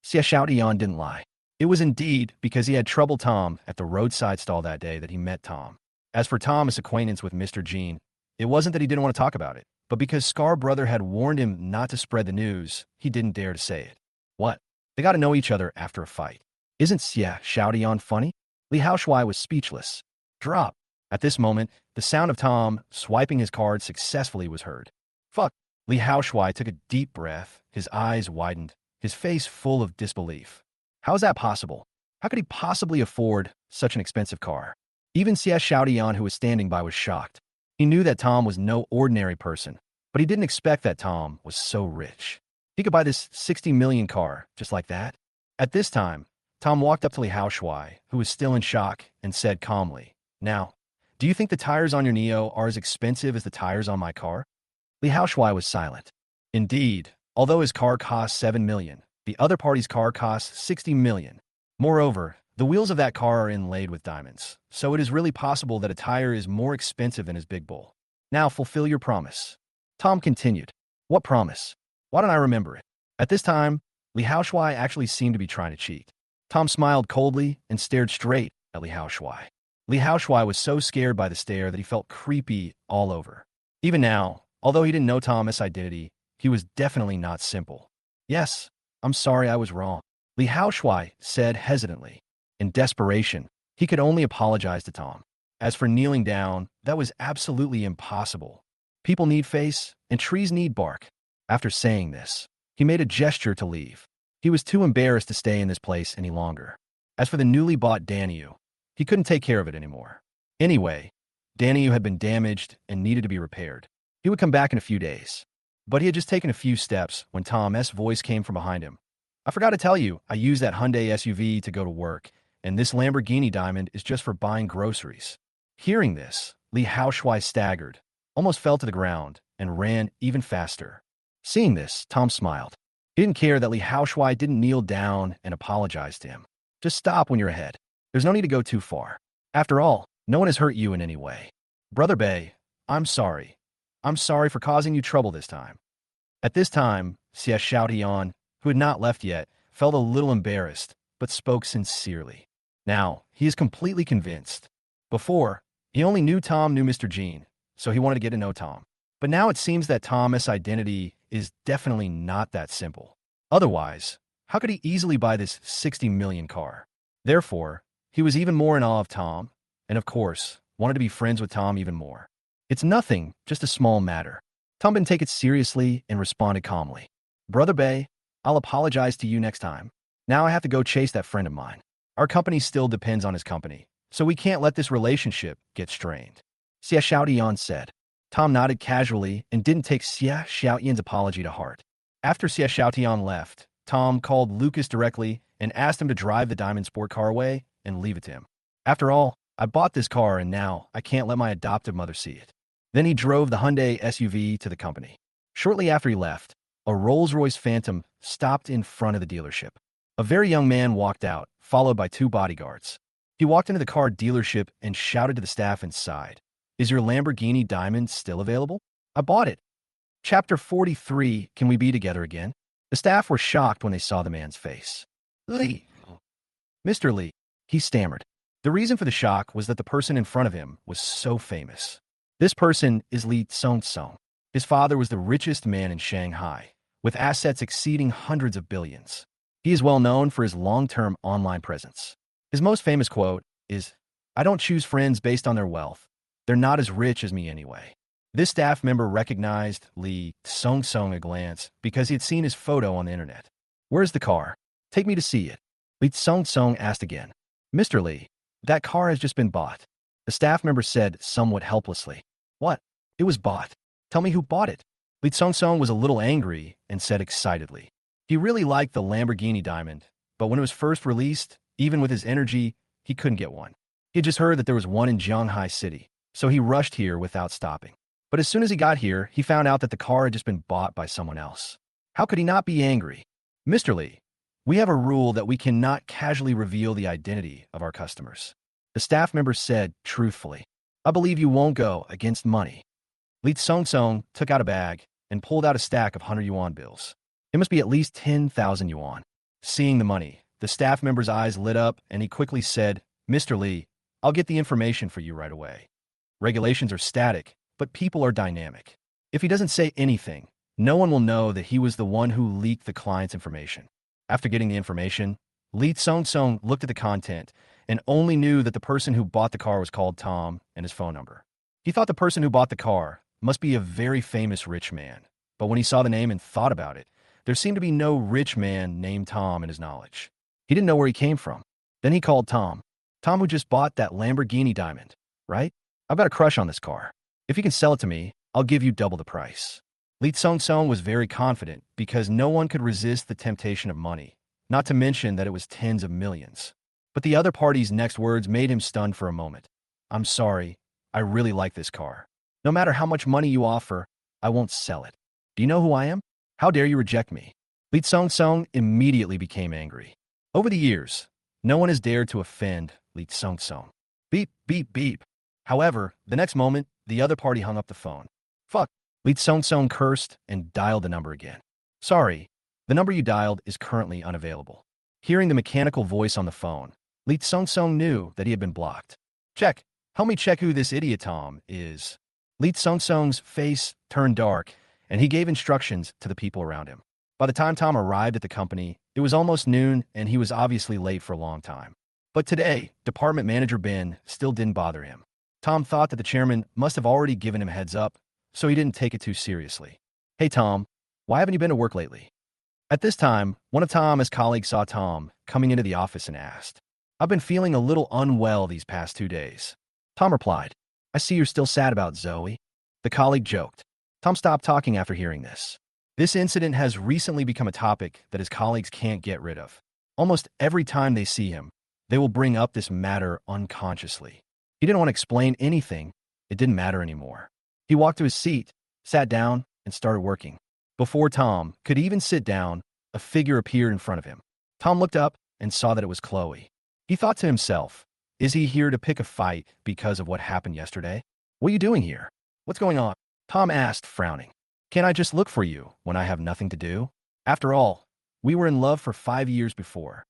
Xie Xiaodian didn't lie. It was indeed because he had troubled Tom at the roadside stall that day that he met Tom. As for Tom's acquaintance with Mr. Jean, it wasn't that he didn't want to talk about it, but because Scar Brother had warned him not to spread the news, he didn't dare to say it. What? They got to know each other after a fight. Isn't Xie Xiaodian funny? Li Haoshuai was speechless. Drop. At this moment, the sound of Tom swiping his card successfully was heard. Fuck. Li Haoshuai took a deep breath, his eyes widened, his face full of disbelief. How is that possible? How could he possibly afford such an expensive car? Even Xie Xiaodian, who was standing by, was shocked. He knew that Tom was no ordinary person, but he didn't expect that Tom was so rich. He could buy this 60 million car just like that. At this time, Tom walked up to Li Haoshuai, who was still in shock, and said calmly, "Now, do you think the tires on your Neo are as expensive as the tires on my car?" Li Haoshuai was silent. Indeed, although his car cost 7 million, the other party's car cost 60 million. Moreover, the wheels of that car are inlaid with diamonds, so it is really possible that a tire is more expensive than his big bull. Now fulfill your promise. Tom continued. What promise? Why don't I remember it? At this time, Li Haoshuai actually seemed to be trying to cheat. Tom smiled coldly and stared straight at Li Haoshuai. Li Haoshuai was so scared by the stare that he felt creepy all over. Even now, although he didn't know Thomas' identity, he was definitely not simple. "Yes, I'm sorry I was wrong," Li Haoshuai said hesitantly. In desperation, he could only apologize to Tom. As for kneeling down, that was absolutely impossible. People need face, and trees need bark. After saying this, he made a gesture to leave. He was too embarrassed to stay in this place any longer. As for the newly bought Danyu, he couldn't take care of it anymore. Anyway, Danyu had been damaged and needed to be repaired. He would come back in a few days. But he had just taken a few steps when Tom's voice came from behind him. "I forgot to tell you, I use that Hyundai SUV to go to work, and this Lamborghini diamond is just for buying groceries." Hearing this, Li Haoshuai staggered, almost fell to the ground, and ran even faster. Seeing this, Tom smiled. He didn't care that Li Haoshuai didn't kneel down and apologize to him. Just stop when you're ahead. There's no need to go too far. After all, no one has hurt you in any way. Brother Bei, I'm sorry. I'm sorry for causing you trouble this time. At this time, Xie Xiaodian, who had not left yet, felt a little embarrassed, but spoke sincerely. Now, he is completely convinced. Before, he only knew Tom knew Mr. Jean, so he wanted to get to know Tom. But now it seems that Tom's identity is definitely not that simple. Otherwise, how could he easily buy this 60 million car? Therefore, he was even more in awe of Tom, and of course, wanted to be friends with Tom even more. It's nothing, just a small matter. Tom didn't take it seriously and responded calmly. Brother Bei, I'll apologize to you next time. Now I have to go chase that friend of mine. Our company still depends on his company, so we can't let this relationship get strained. Xie Xiaodian said. Tom nodded casually and didn't take Xie Xiaodian's apology to heart. After Xie Xiaodian left, Tom called Lucas directly and asked him to drive the diamond sport car away and leave it to him. After all, I bought this car and now I can't let my adoptive mother see it. Then he drove the Hyundai SUV to the company. Shortly after he left, a Rolls-Royce Phantom stopped in front of the dealership. A very young man walked out, followed by 2 bodyguards. He walked into the car dealership and shouted to the staff inside, "Is your Lamborghini Diamond still available? I bought it." Chapter 43, Can We Be Together Again? The staff were shocked when they saw the man's face. "Lee." "Mr. Lee," he stammered. The reason for the shock was that the person in front of him was so famous. This person is Lee Tsung-sung. His father was the richest man in Shanghai, with assets exceeding hundreds of billions. He is well known for his long-term online presence. His most famous quote is, "I don't choose friends based on their wealth. They're not as rich as me anyway." This staff member recognized Lee Tsung-sung at a glance because he had seen his photo on the internet. "Where's the car? Take me to see it." Lee Tsung-sung asked again. "Mr. Lee, that car has just been bought." The staff member said somewhat helplessly. "What? It was bought. Tell me who bought it." Lee Tsung-sung was a little angry and said excitedly. He really liked the Lamborghini Diamond, but when it was first released, even with his energy, he couldn't get one. He had just heard that there was one in Shanghai City, so he rushed here without stopping. But as soon as he got here, he found out that the car had just been bought by someone else. How could he not be angry? "Mr. Lee, we have a rule that we cannot casually reveal the identity of our customers." The staff member said truthfully. "I believe you won't go against money." Lee Tsung-sung took out a bag and pulled out a stack of 100 yuan bills. It must be at least 10,000 yuan. Seeing the money, the staff member's eyes lit up and he quickly said, "Mr. Lee, I'll get the information for you right away. Regulations are static, but people are dynamic. If he doesn't say anything, no one will know that he was the one who leaked the client's information." After getting the information, Lee Tsung-sung looked at the content and only knew that the person who bought the car was called Tom and his phone number. He thought the person who bought the car must be a very famous rich man, but when he saw the name and thought about it, there seemed to be no rich man named Tom in his knowledge. He didn't know where he came from. Then he called Tom. "Tom who just bought that Lamborghini Diamond, right? I've got a crush on this car. If you can sell it to me, I'll give you double the price." Lee Tsung-sung was very confident because no one could resist the temptation of money, not to mention that it was tens of millions. But the other party's next words made him stunned for a moment. "I'm sorry, I really like this car. No matter how much money you offer, I won't sell it. Do you know who I am? How dare you reject me?" Lee Tsung-sung immediately became angry. Over the years, no one has dared to offend Lee Tsung-sung. Beep, beep, beep. However, the next moment, the other party hung up the phone. "Fuck." Lee Tsung-sung cursed and dialed the number again. "Sorry, the number you dialed is currently unavailable." Hearing the mechanical voice on the phone, Lee Tsung-sung knew that he had been blocked. "Check. Help me check who this idiot Tom is." Lee Tsung-sung's face turned dark, and he gave instructions to the people around him. By the time Tom arrived at the company, it was almost noon, and he was obviously late for a long time. But today, Department Manager Ben still didn't bother him. Tom thought that the chairman must have already given him a heads up, so he didn't take it too seriously. "Hey, Tom, why haven't you been to work lately?" At this time, one of Tom's colleagues saw Tom coming into the office and asked, "I've been feeling a little unwell these past 2 days." Tom replied, "I see you're still sad about Zoe." The colleague joked. Tom stopped talking after hearing this. This incident has recently become a topic that his colleagues can't get rid of. Almost every time they see him, they will bring up this matter unconsciously. He didn't want to explain anything. It didn't matter anymore. He walked to his seat, sat down, and started working. Before Tom could even sit down, a figure appeared in front of him. Tom looked up and saw that it was Chloe. He thought to himself, is he here to pick a fight because of what happened yesterday? "What are you doing here? What's going on?" Tom asked, frowning. "Can't I just look for you when I have nothing to do? After all, we were in love for 5 years before."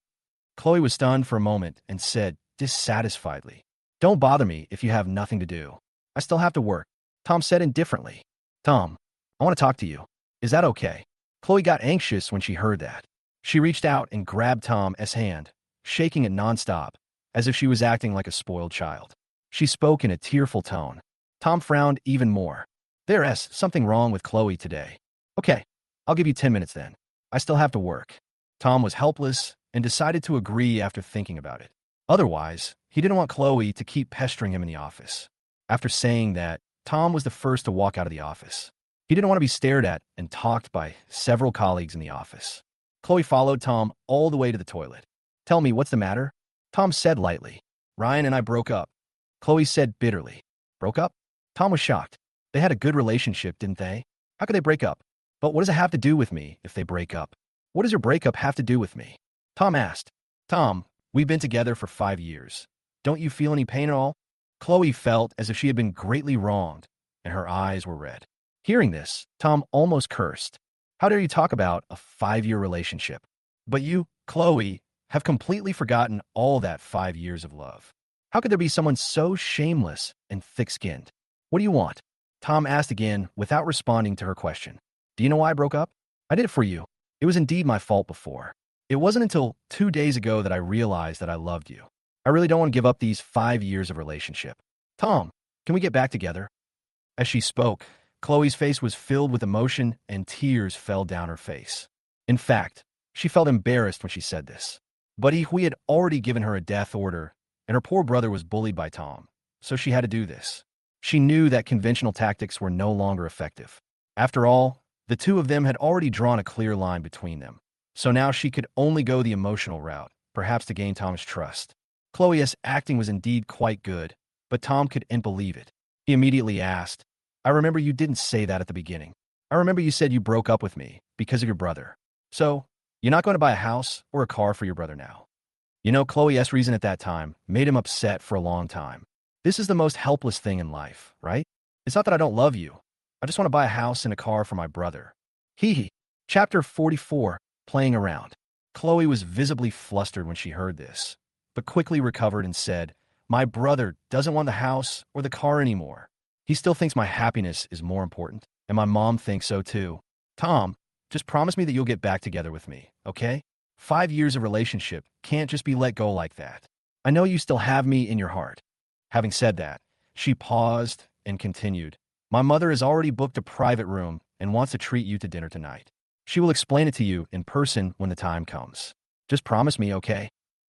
Chloe was stunned for a moment and said dissatisfiedly, "Don't bother me if you have nothing to do. I still have to work." Tom said indifferently, "Tom, I want to talk to you. Is that okay?" Chloe got anxious when she heard that. She reached out and grabbed Tom's hand, shaking it nonstop, as if she was acting like a spoiled child. She spoke in a tearful tone. Tom frowned even more. "There's something wrong with Chloe today." "Okay, I'll give you 10 minutes then. I still have to work." Tom was helpless and decided to agree after thinking about it. Otherwise, he didn't want Chloe to keep pestering him in the office. After saying that, Tom was the first to walk out of the office. He didn't want to be stared at and talked by several colleagues in the office. Chloe followed Tom all the way to the toilet. "Tell me, what's the matter?" Tom said lightly. "Ryan and I broke up." Chloe said bitterly. "Broke up?" Tom was shocked. They had a good relationship, didn't they? How could they break up? "But what does it have to do with me if they break up? What does your breakup have to do with me?" Tom asked. "Tom, we've been together for 5 years. Don't you feel any pain at all?" Chloe felt as if she had been greatly wronged, and her eyes were red. Hearing this, Tom almost cursed. "How dare you talk about a 5-year relationship? But you, Chloe, have completely forgotten all that 5 years of love. How could there be someone so shameless and thick-skinned? What do you want? Tom asked again without responding to her question. Do you know why I broke up? I did it for you. It was indeed my fault before. It wasn't until 2 days ago that I realized that I loved you. I really don't want to give up these 5 years of relationship. Tom, can we get back together? As she spoke, Chloe's face was filled with emotion and tears fell down her face. In fact, she felt embarrassed when she said this. But Hui had already given her a death order, and her poor brother was bullied by Tom, so she had to do this. She knew that conventional tactics were no longer effective. After all, the two of them had already drawn a clear line between them. So now she could only go the emotional route, perhaps to gain Tom's trust. Chloe's acting was indeed quite good, but Tom couldn't believe it. He immediately asked, I remember you didn't say that at the beginning. I remember you said you broke up with me because of your brother. So, you're not going to buy a house or a car for your brother now. You know, Chloe's reason at that time made him upset for a long time. This is the most helpless thing in life, right? It's not that I don't love you. I just want to buy a house and a car for my brother. Hee hee. Chapter 44, Playing Around. Chloe was visibly flustered when she heard this, but quickly recovered and said, My brother doesn't want the house or the car anymore. He still thinks my happiness is more important, and my mom thinks so too. Tom, just promise me that you'll get back together with me, okay? 5 years of relationship can't just be let go like that. I know you still have me in your heart. Having said that, she paused and continued. My mother has already booked a private room and wants to treat you to dinner tonight. She will explain it to you in person when the time comes. Just promise me, okay?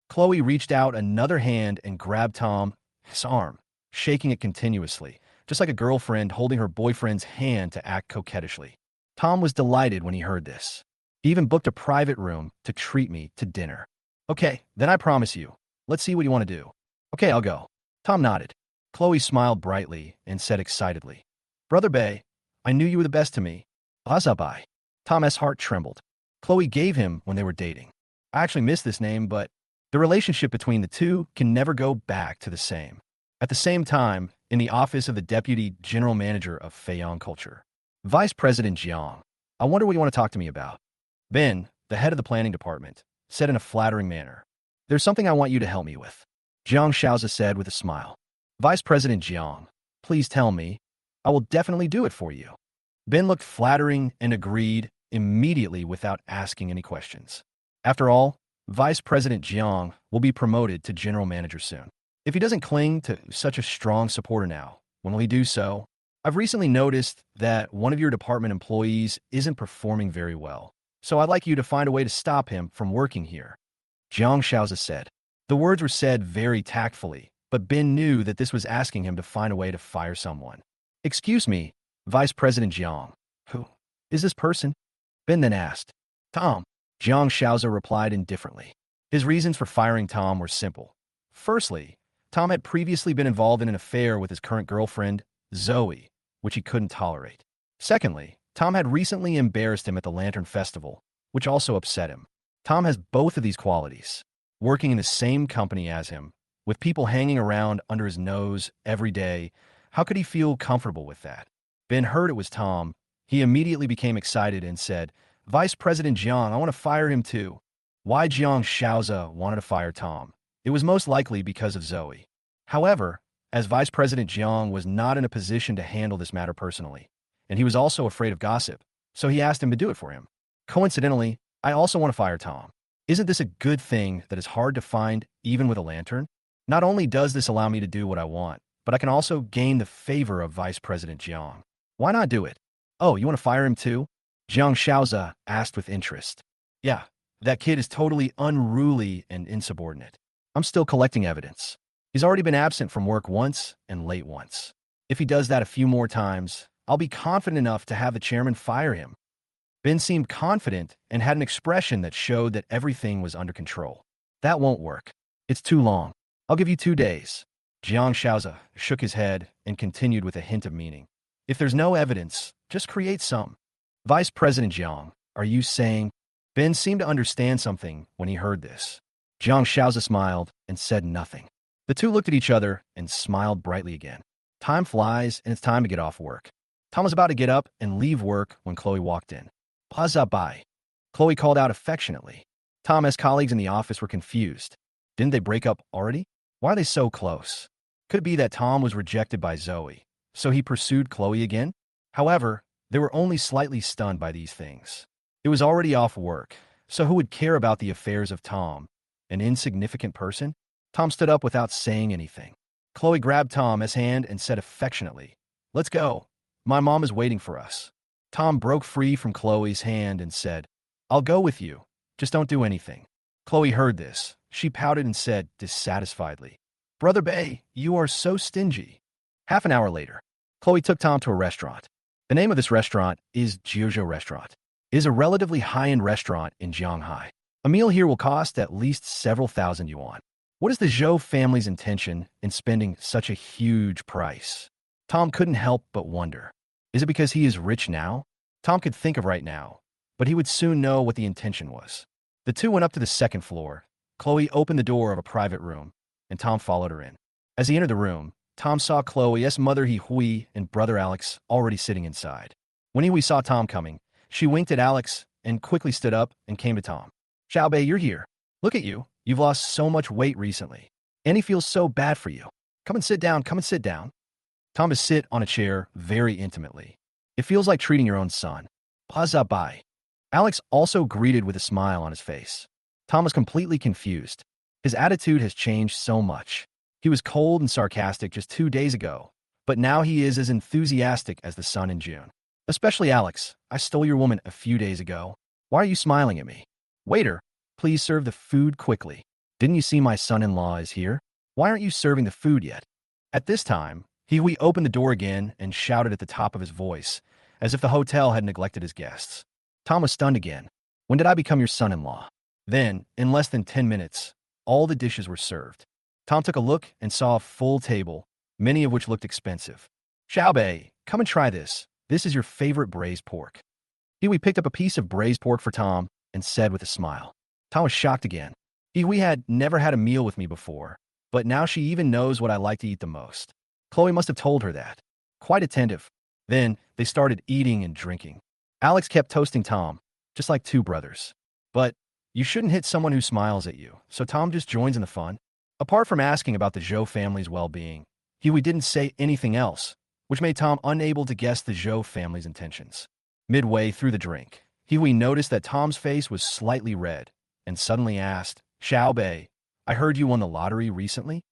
Chloe reached out another hand and grabbed Tom's arm, shaking it continuously, just like a girlfriend holding her boyfriend's hand to act coquettishly. Tom was delighted when he heard this. He even booked a private room to treat me to dinner. Okay, then I promise you. Let's see what you want to do. Okay, I'll go. Tom nodded. Chloe smiled brightly and said excitedly, Brother Bay, I knew you were the best to me. Azabai. Tom's heart trembled. Chloe gave him when they were dating. I actually missed this name, but the relationship between the two can never go back to the same. At the same time, in the office of the Deputy General Manager of Feiyon Culture, Vice President Jiang, I wonder what you want to talk to me about. Ben, the head of the planning department, said in a flattering manner, There's something I want you to help me with. Jiang Shaoza said with a smile. Vice President Jiang, please tell me. I will definitely do it for you. Ben looked flattering and agreed immediately without asking any questions. After all, Vice President Jiang will be promoted to General Manager soon. If he doesn't cling to such a strong supporter now, when will he do so? I've recently noticed that one of your department employees isn't performing very well, so I'd like you to find a way to stop him from working here. Jiang Shaoza said. The words were said very tactfully, but Ben knew that this was asking him to find a way to fire someone. Excuse me, Vice President Jiang. Who is this person? Ben then asked. Tom. Jiang Shaoza replied indifferently. His reasons for firing Tom were simple. Firstly, Tom had previously been involved in an affair with his current girlfriend, Zoe, which he couldn't tolerate. Secondly, Tom had recently embarrassed him at the Lantern Festival, which also upset him. Tom has both of these qualities. Working in the same company as him, with people hanging around under his nose every day, how could he feel comfortable with that? Ben heard it was Tom. He immediately became excited and said, Vice President Jiang, I want to fire him too. Why Jiang Shaoza wanted to fire Tom? It was most likely because of Zoe. However, as Vice President Jiang was not in a position to handle this matter personally, and he was also afraid of gossip, so he asked him to do it for him. Coincidentally, I also want to fire Tom. Isn't this a good thing that is hard to find even with a lantern? Not only does this allow me to do what I want, but I can also gain the favor of Vice President Jiang. Why not do it? Oh, you want to fire him too? Jiang Shaoza asked with interest. Yeah, that kid is totally unruly and insubordinate. I'm still collecting evidence. He's already been absent from work once and late once. If he does that a few more times, I'll be confident enough to have the chairman fire him. Ben seemed confident and had an expression that showed that everything was under control. That won't work. It's too long. I'll give you 2 days. Jiang Shaoza shook his head and continued with a hint of meaning. If there's no evidence, just create some. Vice President Jiang, are you saying? Ben seemed to understand something when he heard this. Jiang Shaoza smiled and said nothing. The two looked at each other and smiled brightly again. Time flies and it's time to get off work. Tom was about to get up and leave work when Chloe walked in. Bye. Chloe called out affectionately. Tom's colleagues in the office were confused. Didn't they break up already? Why are they so close? Could it be that Tom was rejected by Zoe, So he pursued Chloe again? However, they were only slightly stunned by these things. It was already off work, so who would care about the affairs of Tom, an insignificant person? Tom stood up without saying anything. Chloe grabbed Tom's hand and said affectionately, "Let's go. My mom is waiting for us." Tom broke free from Chloe's hand and said, "I'll go with you. Just don't do anything." Chloe heard this. She pouted and said dissatisfiedly, "Brother Bay, you are so stingy." Half an hour later, Chloe took Tom to a restaurant. The name of this restaurant is Jiuzhou Restaurant. It is a relatively high-end restaurant in Shanghai. A meal here will cost at least several thousand yuan. What is the Zhou family's intention in spending such a huge price? Tom couldn't help but wonder. Is it because he is rich now? Tom could think of right now, but he would soon know what the intention was. The two went up to the second floor. Chloe opened the door of a private room, and Tom followed her in. As he entered the room, Tom saw Chloe's mother Hui and brother Alex already sitting inside. When Hui saw Tom coming, she winked at Alex and quickly stood up and came to Tom. "Xiaobei, you're here. Look at you. You've lost so much weight recently. Annie feels so bad for you. Come and sit down. Come and sit down." Tom is sit on a chair very intimately. "It feels like treating your own son." Paza bai. Alex also greeted with a smile on his face. Tom was completely confused. His attitude has changed so much. He was cold and sarcastic just 2 days ago, but now he is as enthusiastic as the sun in June. "Especially Alex. I stole your woman a few days ago. Why are you smiling at me?" "Waiter, please serve the food quickly. Didn't you see my son-in-law is here? Why aren't you serving the food yet?" At this time, Hui opened the door again and shouted at the top of his voice, as if the hotel had neglected his guests. Tom was stunned again. "When did I become your son-in-law?" Then, in less than 10 minutes, all the dishes were served. Tom took a look and saw a full table, many of which looked expensive. "Xiaobei, come and try this. This is your favorite braised pork." Hui picked up a piece of braised pork for Tom and said with a smile. Tom was shocked again. Hui had never had a meal with me before, but now she even knows what I like to eat the most. Chloe must have told her that. Quite attentive. Then they started eating and drinking. Alex kept toasting Tom, just like two brothers. But you shouldn't hit someone who smiles at you, so Tom just joins in the fun. Apart from asking about the Zhou family's well-being, Hui didn't say anything else, which made Tom unable to guess the Zhou family's intentions. Midway through the drink, Hui noticed that Tom's face was slightly red and suddenly asked, "Xiaobei, I heard you won the lottery recently?"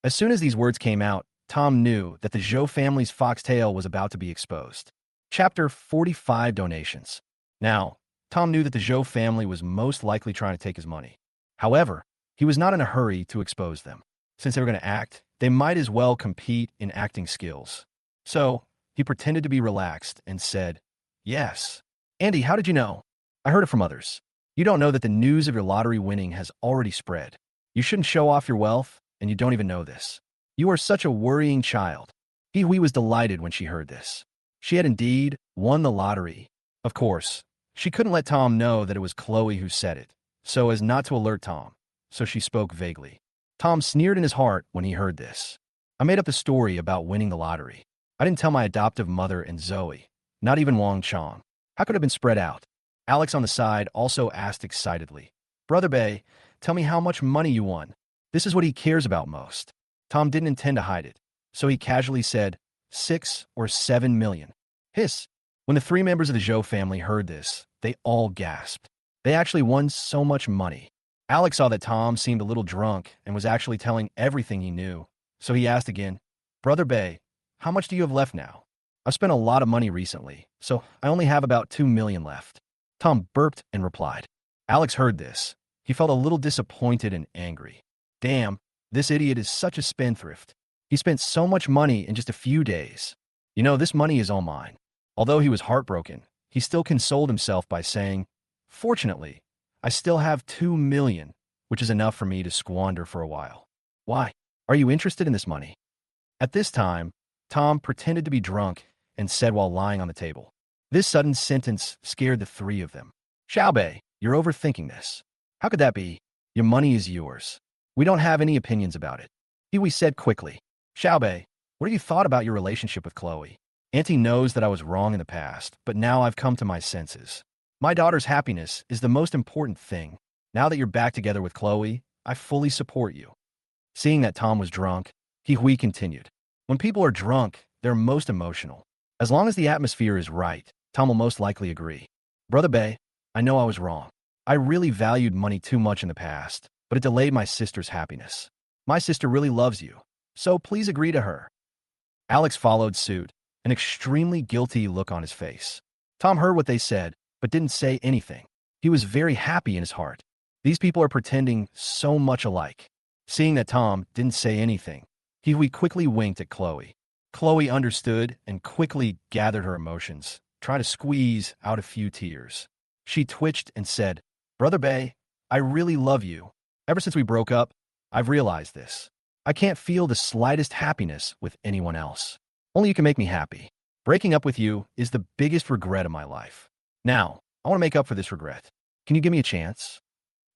As soon as these words came out, Tom knew that the Zhou family's foxtail was about to be exposed. Chapter 45 Donations. Now, Tom knew that the Zhou family was most likely trying to take his money. However, he was not in a hurry to expose them. Since they were going to act, they might as well compete in acting skills. So, he pretended to be relaxed and said, "Yes. Andy, how did you know?" "I heard it from others. You don't know that the news of your lottery winning has already spread. You shouldn't show off your wealth, and you don't even know this. You are such a worrying child." Hui was delighted when she heard this. She had indeed won the lottery. Of course, she couldn't let Tom know that it was Chloe who said it, so as not to alert Tom, so she spoke vaguely. Tom sneered in his heart when he heard this. "I made up the story about winning the lottery. I didn't tell my adoptive mother and Zoe, not even Wang Chong. How could it have been spread out?" Alex on the side also asked excitedly, "Brother Bay, tell me how much money you won. This is what he cares about most." Tom didn't intend to hide it, so he casually said, 6 or 7 million. Hiss. When the three members of the Zhou family heard this, they all gasped. They actually won so much money. Alex saw that Tom seemed a little drunk and was actually telling everything he knew, so he asked again, "Brother Bay, how much do you have left now?" "I've spent a lot of money recently, so I only have about 2 million left." Tom burped and replied. Alex heard this. He felt a little disappointed and angry. Damn, this idiot is such a spendthrift. He spent so much money in just a few days. "You know, this money is all mine." Although he was heartbroken, he still consoled himself by saying, "Fortunately, I still have 2 million, which is enough for me to squander for a while." "Why? Are you interested in this money?" At this time, Tom pretended to be drunk and said while lying on the table. This sudden sentence scared the three of them. "Xiaobei, you're overthinking this. How could that be? Your money is yours. We don't have any opinions about it." Hui said quickly. "Xiaobei, what have you thought about your relationship with Chloe? Auntie knows that I was wrong in the past, but now I've come to my senses. My daughter's happiness is the most important thing. Now that you're back together with Chloe, I fully support you." Seeing that Tom was drunk, Hui continued. "When people are drunk, they're most emotional. As long as the atmosphere is right, Tom will most likely agree. Brother Bay, I know I was wrong. I really valued money too much in the past, but it delayed my sister's happiness. My sister really loves you, so please agree to her. Alex followed suit, an extremely guilty look on his face. Tom heard what they said, but didn't say anything. He was very happy in his heart. These people are pretending so much alike. Seeing that Tom didn't say anything, he quickly winked at Chloe. Chloe understood and quickly gathered her emotions, trying to squeeze out a few tears. She twitched and said, Brother Bay, I really love you. Ever since we broke up, I've realized this. I can't feel the slightest happiness with anyone else. Only you can make me happy. Breaking up with you is the biggest regret of my life. Now, I want to make up for this regret. Can you give me a chance?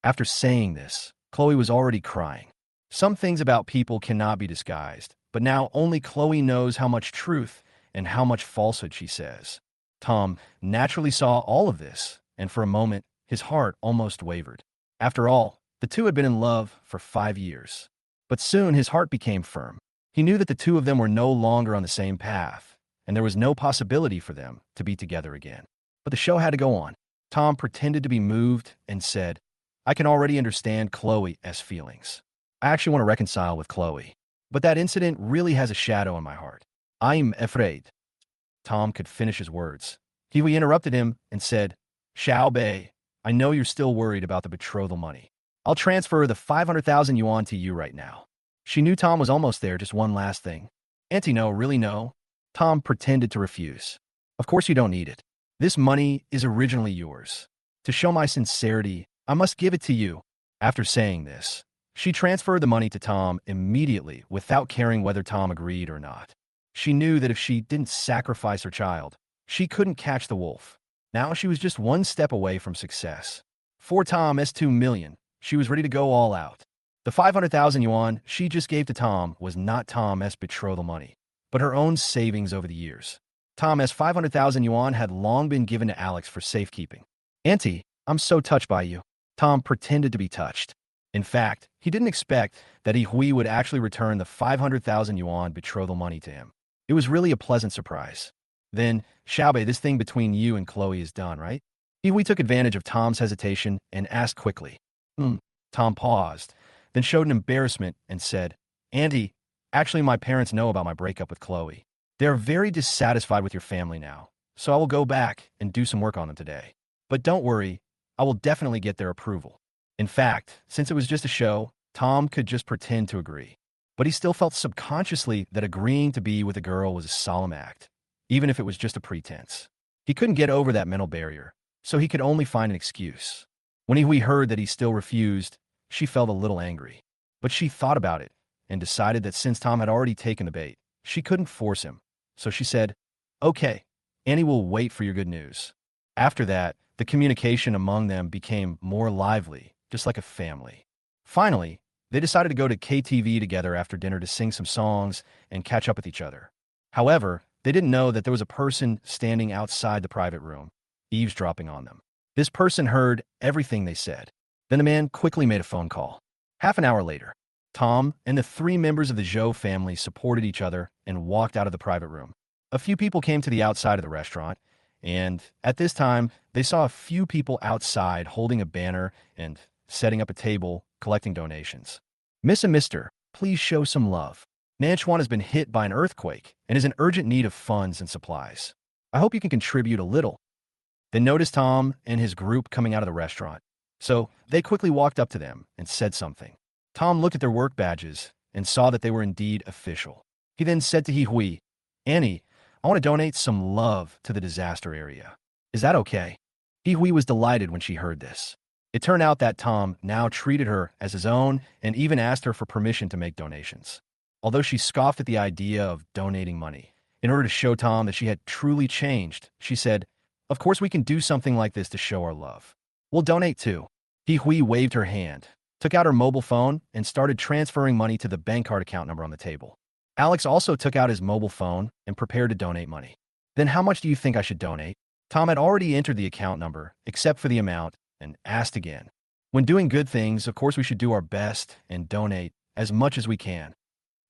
After saying this, Chloe was already crying. Some things about people cannot be disguised, but now only Chloe knows how much truth and how much falsehood she says. Tom naturally saw all of this, and for a moment, his heart almost wavered. After all, the two had been in love for 5 years. But soon his heart became firm. He knew that the two of them were no longer on the same path, and there was no possibility for them to be together again. But the show had to go on. Tom pretended to be moved and said, I can already understand Chloe's feelings. I actually want to reconcile with Chloe. But that incident really has a shadow on my heart. I'm afraid. Tom could finish his words. Kiwi interrupted him and said, Xiao Bei, I know you're still worried about the betrothal money. I'll transfer the 500,000 yuan to you right now. She knew Tom was almost there, just one last thing. Auntie, no, really no. Tom pretended to refuse. Of course you don't need it. This money is originally yours. To show my sincerity, I must give it to you. After saying this, she transferred the money to Tom immediately without caring whether Tom agreed or not. She knew that if she didn't sacrifice her child, she couldn't catch the wolf. Now she was just one step away from success. For Tom's 2 million, she was ready to go all out. The 500,000 yuan she just gave to Tom was not Tom's betrothal money, but her own savings over the years. Tom's 500,000 yuan had long been given to Alex for safekeeping. Auntie, I'm so touched by you. Tom pretended to be touched. In fact, he didn't expect that Hui would actually return the 500,000 yuan betrothal money to him. It was really a pleasant surprise. Then, Xiaobei, this thing between you and Chloe is done, right? Hui took advantage of Tom's hesitation and asked quickly. Tom paused, then showed an embarrassment and said, Auntie, actually my parents know about my breakup with Chloe. They are very dissatisfied with your family now, so I will go back and do some work on them today. But don't worry, I will definitely get their approval. In fact, since it was just a show, Tom could just pretend to agree. But he still felt subconsciously that agreeing to be with a girl was a solemn act, even if it was just a pretense. He couldn't get over that mental barrier, so he could only find an excuse. When Hui heard that he still refused, she felt a little angry. But she thought about it and decided that since Tom had already taken the bait, she couldn't force him. So she said, Okay, Annie will wait for your good news. After that, the communication among them became more lively, just like a family. Finally, they decided to go to KTV together after dinner to sing some songs and catch up with each other. However, they didn't know that there was a person standing outside the private room, eavesdropping on them. This person heard everything they said. Then the man quickly made a phone call. Half an hour later, Tom and the 3 members of the Zhao family supported each other and walked out of the private room. A few people came to the outside of the restaurant, and at this time, they saw a few people outside holding a banner and setting up a table, collecting donations. Miss and Mister, please show some love. Manhwa has been hit by an earthquake and is in urgent need of funds and supplies. I hope you can contribute a little. They noticed Tom and his group coming out of the restaurant, so they quickly walked up to them and said something. Tom looked at their work badges and saw that they were indeed official. He then said to Hui, Annie, I want to donate some love to the disaster area. Is that okay? Hui was delighted when she heard this. It turned out that Tom now treated her as his own and even asked her for permission to make donations. Although she scoffed at the idea of donating money, in order to show Tom that she had truly changed, she said, Of course we can do something like this to show our love. We'll donate too. Hui waved her hand, took out her mobile phone, and started transferring money to the bank card account number on the table. Alex also took out his mobile phone and prepared to donate money. Then how much do you think I should donate? Tom had already entered the account number, except for the amount, and asked again. When doing good things, of course we should do our best and donate as much as we can.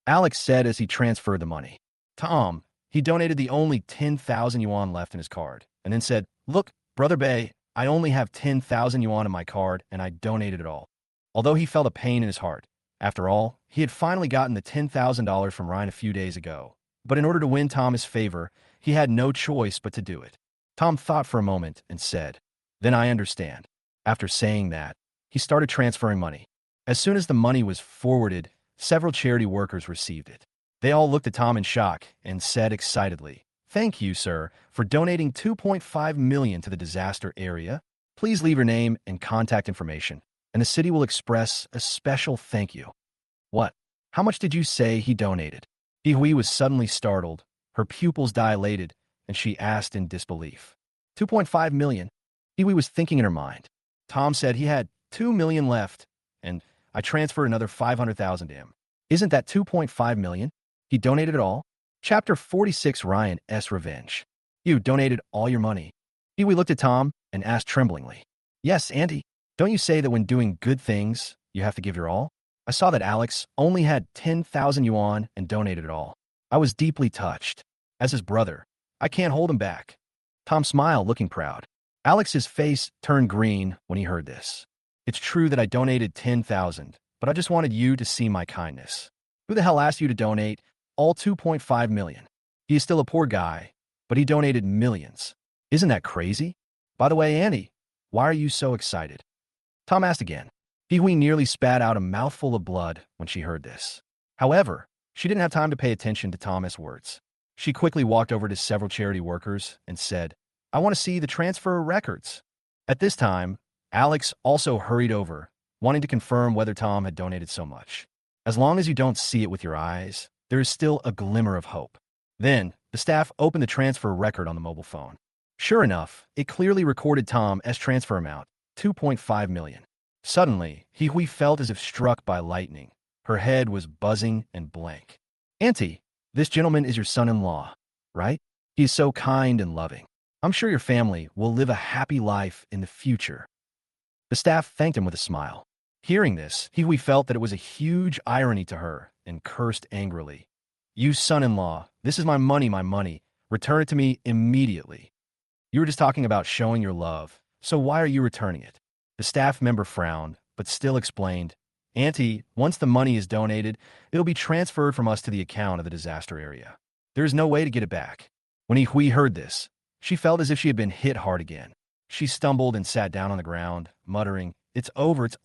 Alex said as he transferred the money. Tom, He donated the only 10,000 yuan left in his card, and then said, "Look, Brother Bei, I only have 10,000 yuan in my card, and I donated it all." Although he felt a pain in his heart. After all, he had finally gotten the $10,000 from Ryan a few days ago. But in order to win Tom his favor, he had no choice but to do it. Tom thought for a moment and said, "Then I understand." After saying that, he started transferring money. As soon as the money was forwarded, several charity workers received it. They all looked at Tom in shock and said excitedly, "Thank you, sir, for donating 2.5 million to the disaster area. Please leave your name and contact information, and the city will express a special thank you." "What? How much did you say he donated?" Hui was suddenly startled, her pupils dilated, and she asked in disbelief. 2.5 million? Hui was thinking in her mind. Tom said he had 2 million left, and I transferred another 500,000 to him. Isn't that 2.5 million? He donated it all? Chapter 46, Ryan S. Revenge. You donated all your money. Hui looked at Tom and asked tremblingly. "Yes, Auntie. Don't you say that when doing good things, you have to give your all? I saw that Alex only had 10,000 yuan and donated it all. I was deeply touched. As his brother, I can't hold him back." Tom smiled, looking proud. Alex's face turned green when he heard this. "It's true that I donated 10,000, but I just wanted you to see my kindness. Who the hell asked you to donate all 2.5 million? He is still a poor guy, but he donated millions. Isn't that crazy? By the way, Annie, why are you so excited?" Tom asked again. Hui nearly spat out a mouthful of blood when she heard this. However, she didn't have time to pay attention to Tom's words. She quickly walked over to several charity workers and said, "I want to see the transfer records." At this time, Alex also hurried over, wanting to confirm whether Tom had donated so much. As long as you don't see it with your eyes, there is still a glimmer of hope. Then, the staff opened the transfer record on the mobile phone. Sure enough, it clearly recorded Tom's transfer amount, 2.5 million. Suddenly, Hui felt as if struck by lightning. Her head was buzzing and blank. "Auntie, this gentleman is your son-in-law, right? He is so kind and loving. I'm sure your family will live a happy life in the future." The staff thanked him with a smile. Hearing this, Hui felt that it was a huge irony to her and cursed angrily. "You son-in-law, this is my money. Return it to me immediately. You were just talking about showing your love, so why are you returning it?" The staff member frowned, but still explained, "Auntie, once the money is donated, it'll be transferred from us to the account of the disaster area. There is no way to get it back." When Hui heard this, she felt as if she had been hit hard again. She stumbled and sat down on the ground, muttering, it's over, it's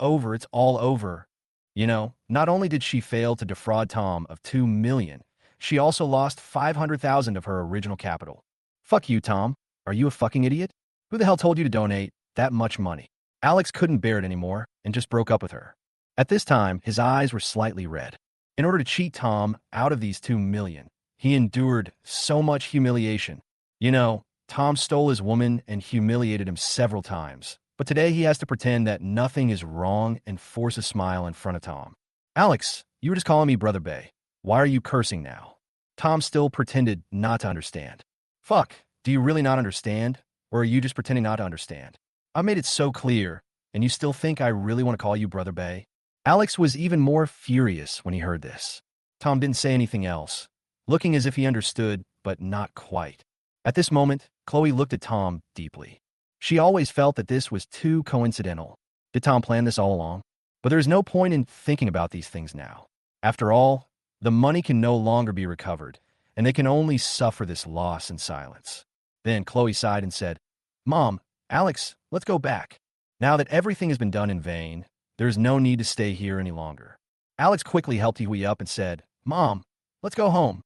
all over." You know, not only did she fail to defraud Tom of 2 million, she also lost 500,000 of her original capital. Fuck you, Tom. Are you a fucking idiot? Who the hell told you to donate that much money? Alex couldn't bear it anymore and just broke up with her. At this time, his eyes were slightly red. In order to cheat Tom out of these 2 million, he endured so much humiliation. You know, Tom stole his woman and humiliated him several times, but today he has to pretend that nothing is wrong and force a smile in front of Tom. "Alex, you were just calling me Brother Bei. Why are you cursing now?" Tom still pretended not to understand. "Fuck, do you really not understand? Or are you just pretending not to understand? I made it so clear, and you still think I really want to call you Brother Bei?" Alex was even more furious when he heard this. Tom didn't say anything else, looking as if he understood, but not quite. At this moment, Chloe looked at Tom deeply. She always felt that this was too coincidental. Did Tom plan this all along? But there's no point in thinking about these things now. After all, the money can no longer be recovered, and they can only suffer this loss in silence. Then Chloe sighed and said, "Mom, Alex, let's go back. Now that everything has been done in vain, there's no need to stay here any longer." Alex quickly helped Hui up and said, "Mom, let's go home.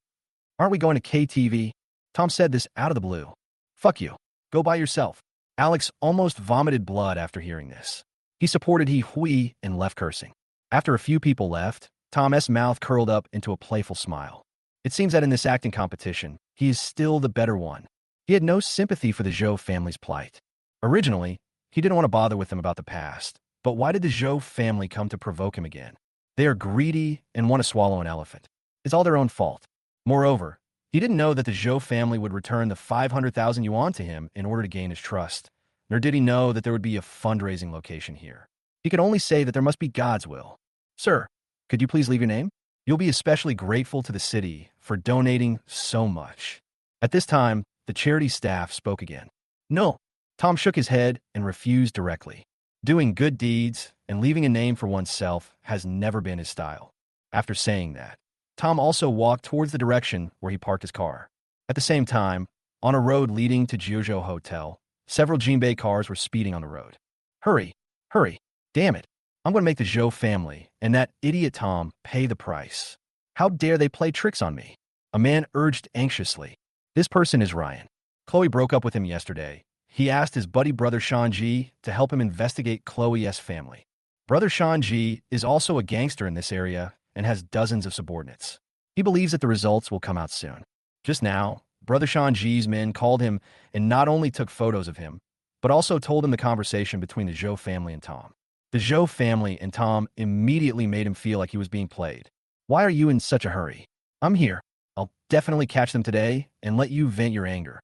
Aren't we going to KTV?" Tom said this out of the blue. "Fuck you. Go by yourself." Alex almost vomited blood after hearing this. He supported Hui and left cursing. After a few people left, Tom's mouth curled up into a playful smile. It seems that in this acting competition, he is still the better one. He had no sympathy for the Zhao family's plight. Originally, he didn't want to bother with them about the past, but why did the Zhao family come to provoke him again? They are greedy and want to swallow an elephant. It's all their own fault. Moreover, he didn't know that the Zhao family would return the 500,000 yuan to him in order to gain his trust, nor did he know that there would be a fundraising location here. He could only say that there must be God's will. "Sir, could you please leave your name? You'll be especially grateful to the city for donating so much." At this time, the charity staff spoke again. No. Tom shook his head and refused directly. Doing good deeds and leaving a name for oneself has never been his style. After saying that, Tom also walked towards the direction where he parked his car. At the same time, on a road leading to Jiuzhou Hotel, several Jinbei cars were speeding on the road. Hurry, hurry, damn it. I'm going to make the Zhou family and that idiot Tom pay the price. How dare they play tricks on me? A man urged anxiously. This person is Ryan. Chloe broke up with him yesterday. He asked his buddy brother Shanji to help him investigate Chloe's family. Brother Shanji is also a gangster in this area and has dozens of subordinates. He believes that the results will come out soon. Just now, Brother Shanji's men called him and not only took photos of him, but also told him the conversation between the Zhou family and Tom. The Zhou family and Tom immediately made him feel like he was being played. Why are you in such a hurry? I'm here. I'll definitely catch them today and let you vent your anger.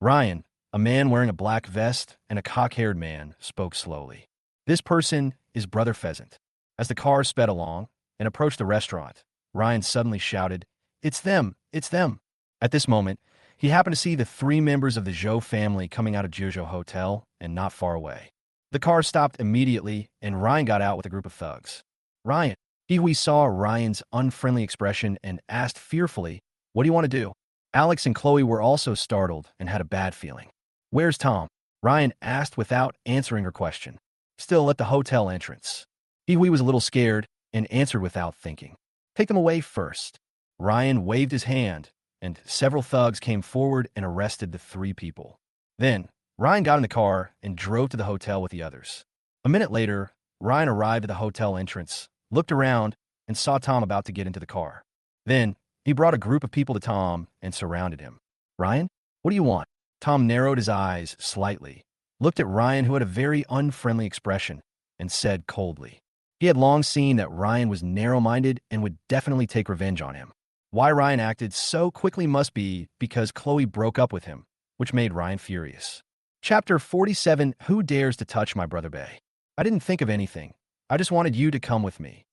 Ryan, a man wearing a black vest and a cock-haired man, spoke slowly. This person is Brother Pheasant. As the car sped along and approached the restaurant, Ryan suddenly shouted, "It's them! It's them!" At this moment, he happened to see the 3 members of the Zhou family coming out of Jiuzhou Hotel and not far away. The car stopped immediately, and Ryan got out with a group of thugs. Ryan. He saw Ryan's unfriendly expression and asked fearfully, "What do you want to do?" Alex and Chloe were also startled and had a bad feeling. Where's Tom? Ryan asked without answering her question. Still at the hotel entrance. He was a little scared and answered without thinking. Take them away first. Ryan waved his hand, and several thugs came forward and arrested the 3 people. Then, Ryan got in the car and drove to the hotel with the others. A minute later, Ryan arrived at the hotel entrance, looked around, and saw Tom about to get into the car. Then, he brought a group of people to Tom and surrounded him. Ryan, what do you want? Tom narrowed his eyes slightly, looked at Ryan, who had a very unfriendly expression, and said coldly. He had long seen that Ryan was narrow-minded and would definitely take revenge on him. Why Ryan acted so quickly must be because Chloe broke up with him, which made Ryan furious. Chapter 47, Who Dares to Touch My Brother Bay? I didn't think of anything. I just wanted you to come with me.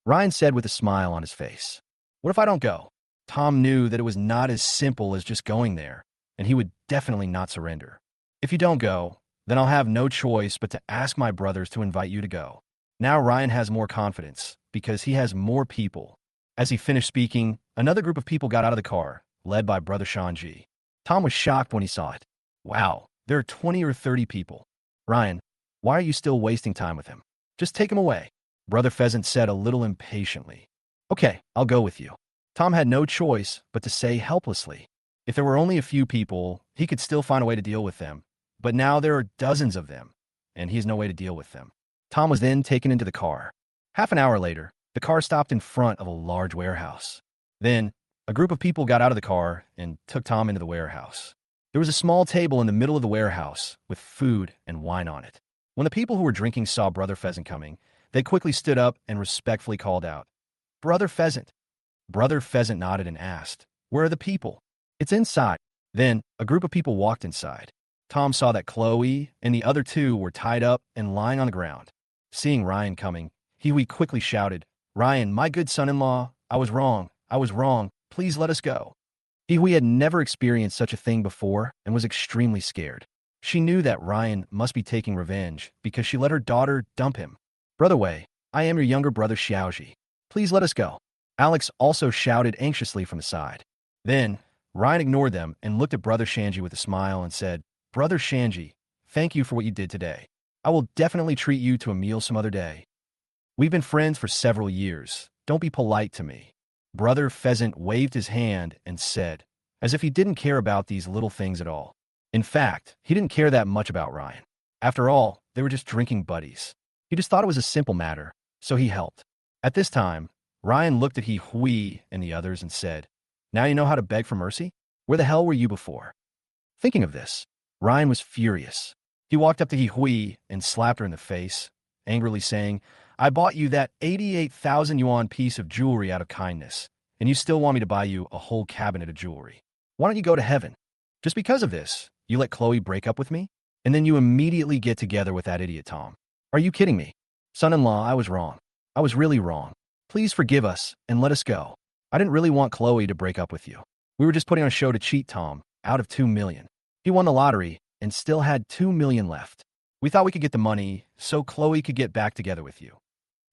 Ryan said with a smile on his face. What if I don't go? Tom knew that it was not as simple as just going there, and he would definitely not surrender. If you don't go, then I'll have no choice but to ask my brothers to invite you to go. Now Ryan has more confidence because he has more people. As he finished speaking, another group of people got out of the car, led by Brother Shanji. Tom was shocked when he saw it. Wow, there are 20 or 30 people. Ryan, why are you still wasting time with him? Just take him away. Brother Pheasant said a little impatiently. Okay, I'll go with you. Tom had no choice but to say helplessly. If there were only a few people, he could still find a way to deal with them. But now there are dozens of them, and he has no way to deal with them. Tom was then taken into the car. Half an hour later, the car stopped in front of a large warehouse. Then, a group of people got out of the car and took Tom into the warehouse. There was a small table in the middle of the warehouse with food and wine on it. When the people who were drinking saw Brother Pheasant coming, they quickly stood up and respectfully called out, Brother Pheasant. Brother Pheasant nodded and asked, Where are the people? It's inside. Then, a group of people walked inside. Tom saw that Chloe and the other 2 were tied up and lying on the ground. Seeing Ryan coming, he quickly shouted, Ryan, my good son-in-law, I was wrong. Please let us go. He had never experienced such a thing before and was extremely scared. She knew that Ryan must be taking revenge because she let her daughter dump him. Brother Wei, I am your younger brother Xiaoji. Please let us go. Alex also shouted anxiously from the side. Then, Ryan ignored them and looked at Brother Shanji with a smile and said, Brother Shanji, thank you for what you did today. I will definitely treat you to a meal some other day. We've been friends for several years. Don't be polite to me. Brother Pheasant waved his hand and said, as if he didn't care about these little things at all. In fact, he didn't care that much about Ryan. After all, they were just drinking buddies. He just thought it was a simple matter, so he helped. At this time, Ryan looked at Hui and the others and said, Now you know how to beg for mercy? Where the hell were you before? Thinking of this, Ryan was furious. He walked up to Hui and slapped her in the face, angrily saying, I bought you that 88,000 yuan piece of jewelry out of kindness, and you still want me to buy you a whole cabinet of jewelry. Why don't you go to heaven? Just because of this, you let Chloe break up with me? And then you immediately get together with that idiot Tom. Are you kidding me? Son-in-law, I was wrong. I was really wrong. Please forgive us and let us go. I didn't really want Chloe to break up with you. We were just putting on a show to cheat Tom out of 2 million. He won the lottery and still had 2 million left. We thought we could get the money so Chloe could get back together with you.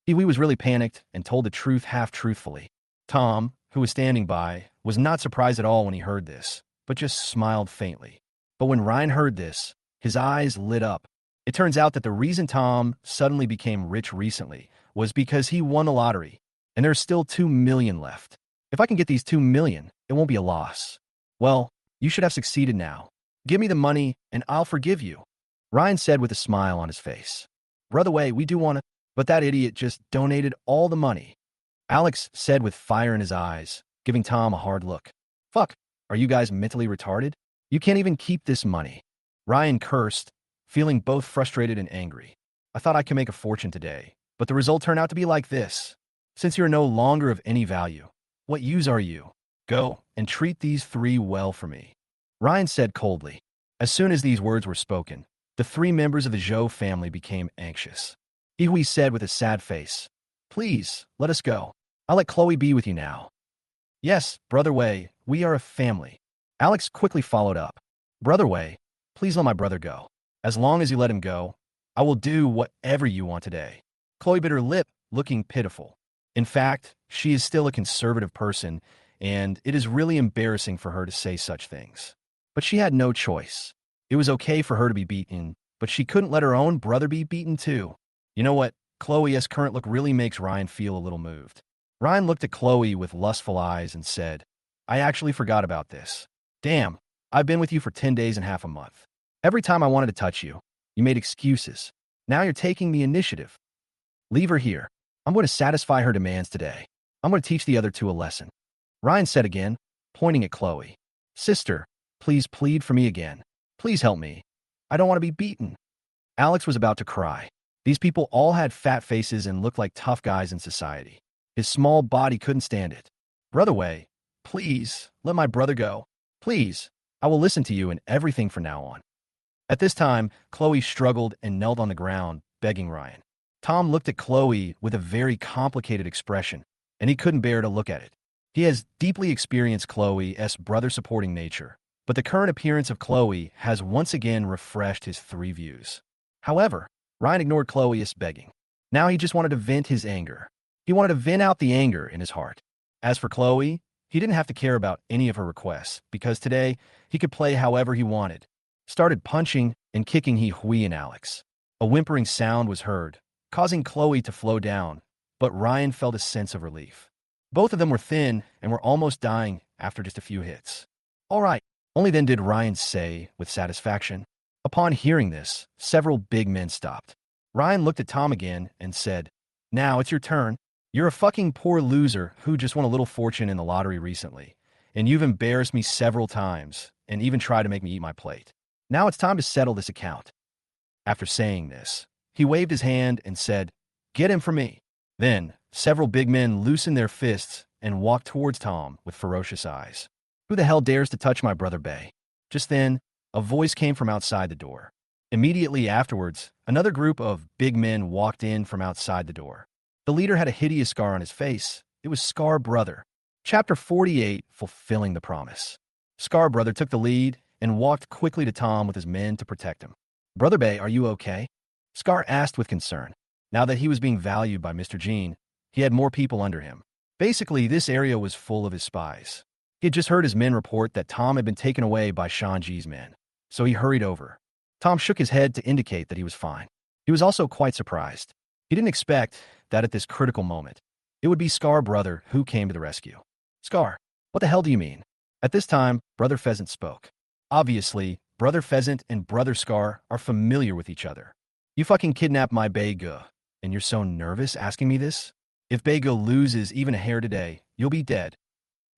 He was really panicked and told the truth half-truthfully. Tom, who was standing by, was not surprised at all when he heard this, but just smiled faintly. But when Ryan heard this, his eyes lit up. It turns out that the reason Tom suddenly became rich recently was because he won the lottery, and there's still 2 million left. If I can get these 2 million, it won't be a loss. Well, you should have succeeded now. Give me the money, and I'll forgive you, Ryan said with a smile on his face. Brother Way, we do want to, but that idiot just donated all the money, Alex said with fire in his eyes, giving Tom a hard look. Fuck, are you guys mentally retarded? You can't even keep this money. Ryan cursed, feeling both frustrated and angry. I thought I could make a fortune today, but the result turned out to be like this. Since you're no longer of any value, what use are you? Go and treat these 3 well for me, Ryan said coldly. As soon as these words were spoken, the 3 members of the Zhao family became anxious. Ihui said with a sad face, Please, let us go. I'll let Chloe be with you now. Yes, Brother Wei, we are a family. Alex quickly followed up. Brother Wei, please let my brother go. As long as you let him go, I will do whatever you want today. Chloe bit her lip, looking pitiful. In fact, she is still a conservative person, and it is really embarrassing for her to say such things. But she had no choice. It was okay for her to be beaten, but she couldn't let her own brother be beaten too. You know what? Chloe's current look really makes Ryan feel a little moved. Ryan looked at Chloe with lustful eyes and said, I actually forgot about this. Damn, I've been with you for 10 days and half a month. Every time I wanted to touch you, you made excuses. Now you're taking the initiative. Leave her here. I'm going to satisfy her demands today. I'm going to teach the other 2 a lesson. Ryan said again, pointing at Chloe. Sister, please plead for me again. Please help me. I don't want to be beaten. Alex was about to cry. These people all had fat faces and looked like tough guys in society. His small body couldn't stand it. Brother Wei, please, let my brother go. Please, I will listen to you in everything from now on. At this time, Chloe struggled and knelt on the ground, begging Ryan. Tom looked at Chloe with a very complicated expression, and he couldn't bear to look at it. He has deeply experienced Chloe's brother-supporting nature, but the current appearance of Chloe has once again refreshed his 3 views. However, Ryan ignored Chloe's begging. Now he just wanted to vent his anger. He wanted to vent out the anger in his heart. As for Chloe, he didn't have to care about any of her requests, because today he could play however he wanted. Started punching and kicking Hui and Alex. A whimpering sound was heard, causing Chloe to flow down, but Ryan felt a sense of relief. Both of them were thin and were almost dying after just a few hits. All right, only then did Ryan say with satisfaction. Upon hearing this, several big men stopped. Ryan looked at Tom again and said, Now it's your turn. You're a fucking poor loser who just won a little fortune in the lottery recently, and you've embarrassed me several times and even tried to make me eat my plate. Now it's time to settle this account. After saying this, he waved his hand and said, Get him for me. Then, several big men loosened their fists and walked towards Tom with ferocious eyes. Who the hell dares to touch my brother Bay? Just then, a voice came from outside the door. Immediately afterwards, another group of big men walked in from outside the door. The leader had a hideous scar on his face. It was Scar Brother. Chapter 48, Fulfilling the Promise. Scar Brother took the lead and walked quickly to Tom with his men to protect him. Brother Bay, are you okay? Scar asked with concern. Now that he was being valued by Mr. Jean, he had more people under him. Basically, this area was full of his spies. He had just heard his men report that Tom had been taken away by Shanji's men, so he hurried over. Tom shook his head to indicate that he was fine. He was also quite surprised. He didn't expect that at this critical moment, it would be Scar Brother who came to the rescue. Scar, what the hell do you mean? At this time, Brother Pheasant spoke. Obviously, Brother Pheasant and Brother Scar are familiar with each other. You fucking kidnapped my Beige, and you're so nervous asking me this? If Beige loses even a hair today, you'll be dead.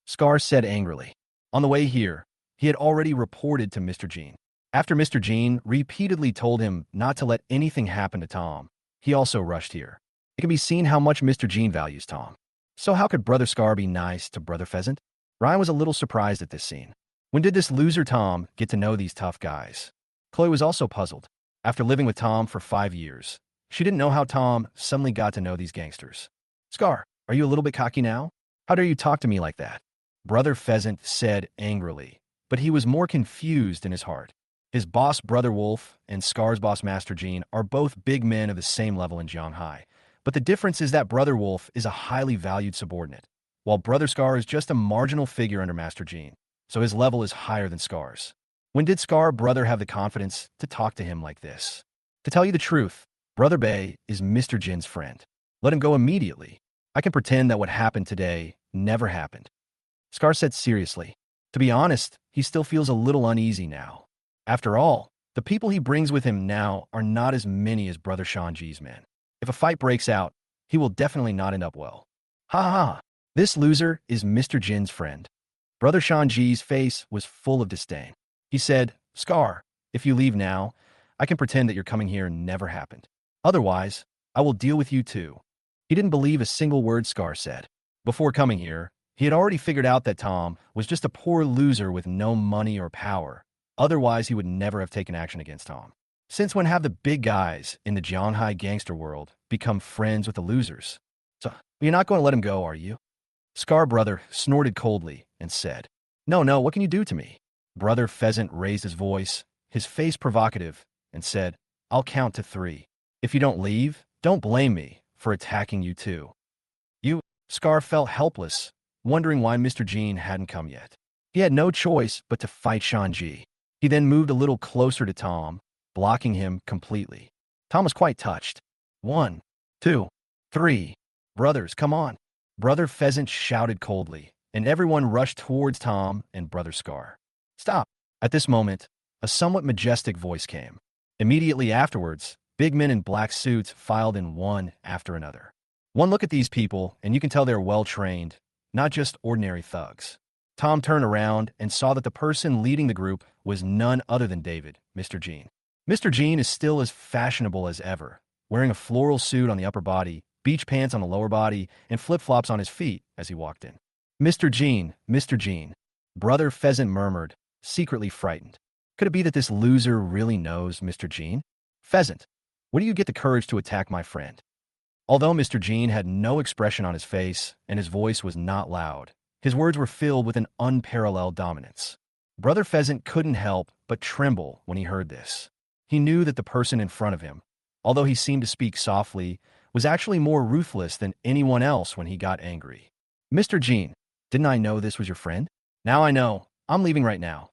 Scar said angrily. On the way here, he had already reported to Mr. Jean. After Mr. Jean repeatedly told him not to let anything happen to Tom, he also rushed here. It can be seen how much Mr. Jean values Tom. So how could Brother Scar be nice to Brother Pheasant? Ryan was a little surprised at this scene. When did this loser Tom get to know these tough guys? Chloe was also puzzled. After living with Tom for 5 years, she didn't know how Tom suddenly got to know these gangsters. Scar, are you a little bit cocky now? How dare you talk to me like that? Brother Pheasant said angrily, but he was more confused in his heart. His boss, Brother Wolf, and Scar's boss, Master Jean, are both big men of the same level in Jianghai. But the difference is that Brother Wolf is a highly valued subordinate, while Brother Scar is just a marginal figure under Master Jean, so his level is higher than Scar's. When did Scar Brother have the confidence to talk to him like this? To tell you the truth, Brother Bei is Mr. Jin's friend. Let him go immediately. I can pretend that what happened today never happened. Scar said seriously. To be honest, he still feels a little uneasy now. After all, the people he brings with him now are not as many as Brother Shanji's men. If a fight breaks out, he will definitely not end up well. Ha ha ha! This loser is Mr. Jin's friend. Brother Shanji's face was full of disdain. He said, Scar, if you leave now, I can pretend that your coming here never happened. Otherwise, I will deal with you too. He didn't believe a single word Scar said. Before coming here, he had already figured out that Tom was just a poor loser with no money or power. Otherwise, he would never have taken action against Tom. Since when have the big guys in the Jianghai gangster world become friends with the losers? So, you're not going to let him go, are you? Scar Brother snorted coldly and said, No, what can you do to me? Brother Pheasant raised his voice, his face provocative, and said, I'll count to 3. If you don't leave, don't blame me for attacking you too. Scar felt helpless, wondering why Mr. Jean hadn't come yet. He had no choice but to fight Shanji. He then moved a little closer to Tom, blocking him completely. Tom was quite touched. 1, 2, 3. Brothers, come on. Brother Pheasant shouted coldly, and everyone rushed towards Tom and Brother Scar. Stop. At this moment, a somewhat majestic voice came. Immediately afterwards, big men in black suits filed in one after another. One look at these people, and you can tell they're well-trained, not just ordinary thugs. Tom turned around and saw that the person leading the group was none other than David, Mr. Jean. Mr. Jean is still as fashionable as ever, wearing a floral suit on the upper body, beach pants on the lower body, and flip-flops on his feet as he walked in. Mr. Jean, Brother Pheasant murmured, secretly frightened. Could it be that this loser really knows Mr. Jean? Pheasant, where do you get the courage to attack my friend? Although Mr. Jean had no expression on his face and his voice was not loud, his words were filled with an unparalleled dominance. Brother Pheasant couldn't help but tremble when he heard this. He knew that the person in front of him, although he seemed to speak softly, was actually more ruthless than anyone else when he got angry. Mr. Jean, didn't I know this was your friend? Now I know. I'm leaving right now.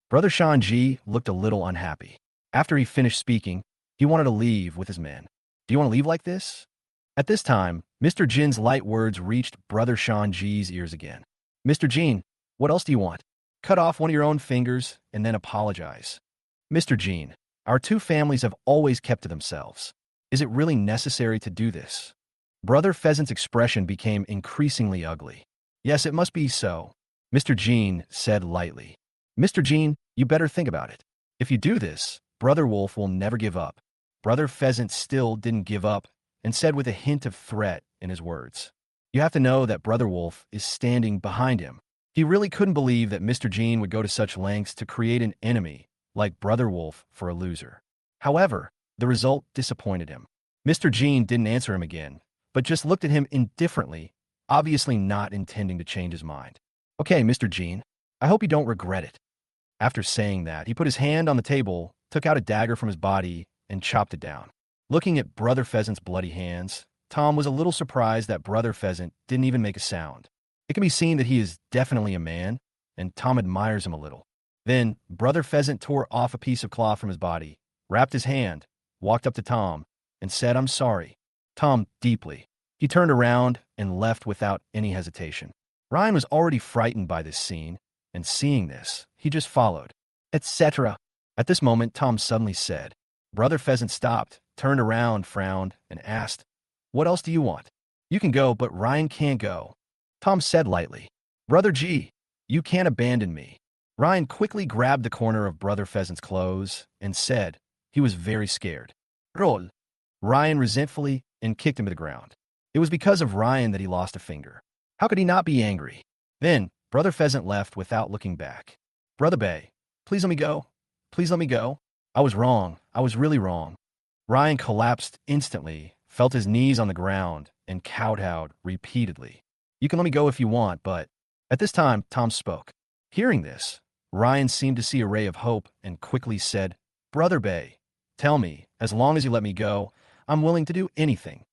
Brother Shanji looked a little unhappy. After he finished speaking, he wanted to leave with his men. Do you want to leave like this? At this time, Mr. Jin's light words reached Brother Shanji's ears again. Mr. Jean, what else do you want? Cut off one of your own fingers and then apologize. Mr. Jean, our two families have always kept to themselves. Is it really necessary to do this? Brother Pheasant's expression became increasingly ugly. Yes, it must be so, Mr. Jean said lightly. Mr. Jean, you better think about it. If you do this, Brother Wolf will never give up. Brother Pheasant still didn't give up and said with a hint of threat in his words. You have to know that Brother Wolf is standing behind him. He really couldn't believe that Mr. Jean would go to such lengths to create an enemy like Brother Wolf for a loser. However, the result disappointed him. Mr. Jean didn't answer him again, but just looked at him indifferently, obviously not intending to change his mind. Okay, Mr. Jean, I hope you don't regret it. After saying that, he put his hand on the table, took out a dagger from his body, and chopped it down. Looking at Brother Pheasant's bloody hands, Tom was a little surprised that Brother Pheasant didn't even make a sound. It can be seen that he is definitely a man, and Tom admires him a little. Then, Brother Pheasant tore off a piece of cloth from his body, wrapped his hand, walked up to Tom, and said, I'm sorry. Tom deeply. He turned around and left without any hesitation. Ryan was already frightened by this scene, and seeing this, he just followed, etc. At this moment, Tom suddenly said, Brother Pheasant stopped, turned around, frowned, and asked, What else do you want? You can go, but Ryan can't go. Tom said lightly, Brother G, you can't abandon me. Ryan quickly grabbed the corner of Brother Pheasant's clothes and said he was very scared. Roll. Ryan resentfully and kicked him to the ground. It was because of Ryan that he lost a finger. How could he not be angry? Then, Brother Pheasant left without looking back. Brother Bay, please let me go. Please let me go. I was wrong. I was really wrong. Ryan collapsed instantly, felt his knees on the ground, and kowtowed repeatedly. You can let me go if you want, but at this time, Tom spoke. Hearing this, Ryan seemed to see a ray of hope and quickly said, Brother Bay, tell me, as long as you let me go, I'm willing to do anything.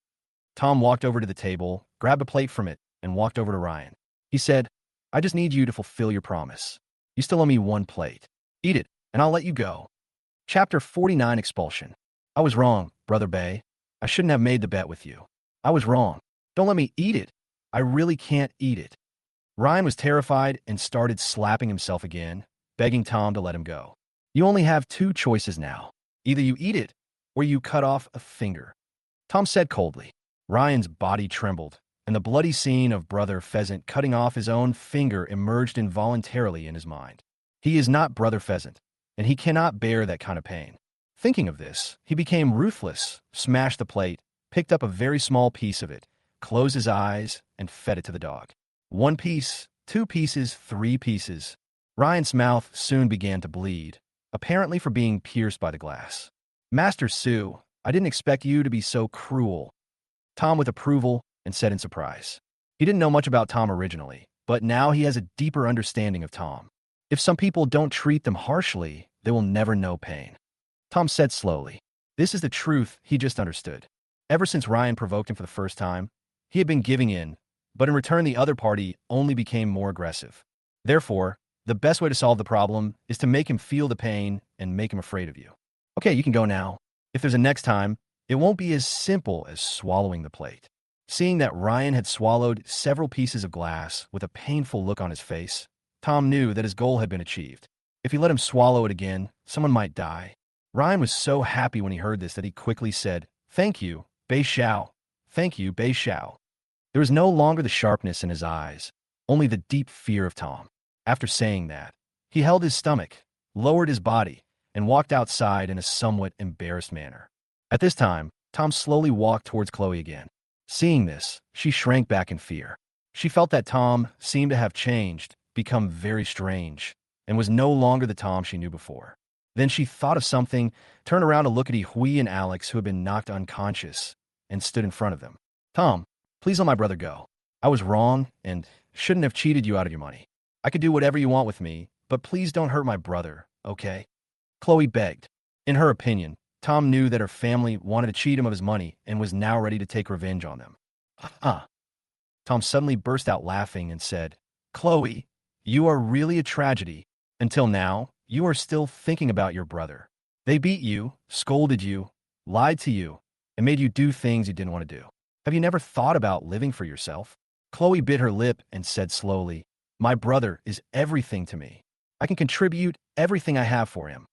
Tom walked over to the table, grabbed a plate from it, and walked over to Ryan. He said, I just need you to fulfill your promise. You still owe me one plate. Eat it, and I'll let you go. Chapter 49 Expulsion. I was wrong, Brother Bay. I shouldn't have made the bet with you. I was wrong. Don't let me eat it. I really can't eat it. Ryan was terrified and started slapping himself again, begging Tom to let him go. You only have two choices now. Either you eat it, or you cut off a finger. Tom said coldly. Ryan's body trembled, and the bloody scene of Brother Pheasant cutting off his own finger emerged involuntarily in his mind. He is not Brother Pheasant, and he cannot bear that kind of pain. Thinking of this, he became ruthless, smashed the plate, picked up a very small piece of it, closed his eyes, and fed it to the dog. 1 piece, 2 pieces, 3 pieces. Ryan's mouth soon began to bleed, apparently for being pierced by the glass. Master Sue, I didn't expect you to be so cruel. Tom with approval and said in surprise. He didn't know much about Tom originally, but now he has a deeper understanding of Tom. If some people don't treat them harshly, they will never know pain. Tom said slowly. This is the truth he just understood. Ever since Ryan provoked him for the first time, he had been giving in, but in return the other party only became more aggressive. Therefore, the best way to solve the problem is to make him feel the pain and make him afraid of you. Okay, you can go now. If there's a next time, it won't be as simple as swallowing the plate. Seeing that Ryan had swallowed several pieces of glass with a painful look on his face, Tom knew that his goal had been achieved. If he let him swallow it again, someone might die. Ryan was so happy when he heard this that he quickly said, Thank you, Bei Xiao. Thank you, Bei Xiao. There was no longer the sharpness in his eyes, only the deep fear of Tom. After saying that, he held his stomach, lowered his body, and walked outside in a somewhat embarrassed manner. At this time, Tom slowly walked towards Chloe again. Seeing this, she shrank back in fear. She felt that Tom seemed to have changed, become very strange, and was no longer the Tom she knew before. Then she thought of something, turned around to look at Hui and Alex, who had been knocked unconscious, and stood in front of them. Tom, please let my brother go. I was wrong and shouldn't have cheated you out of your money. I could do whatever you want with me, but please don't hurt my brother, okay? Chloe begged. In her opinion, Tom knew that her family wanted to cheat him of his money and was now ready to take revenge on them. Tom suddenly burst out laughing and said, Chloe, you are really a tragedy. Until now, you are still thinking about your brother. They beat you, scolded you, lied to you, and made you do things you didn't want to do. Have you never thought about living for yourself? Chloe bit her lip and said slowly, My brother is everything to me. I can contribute everything I have for him.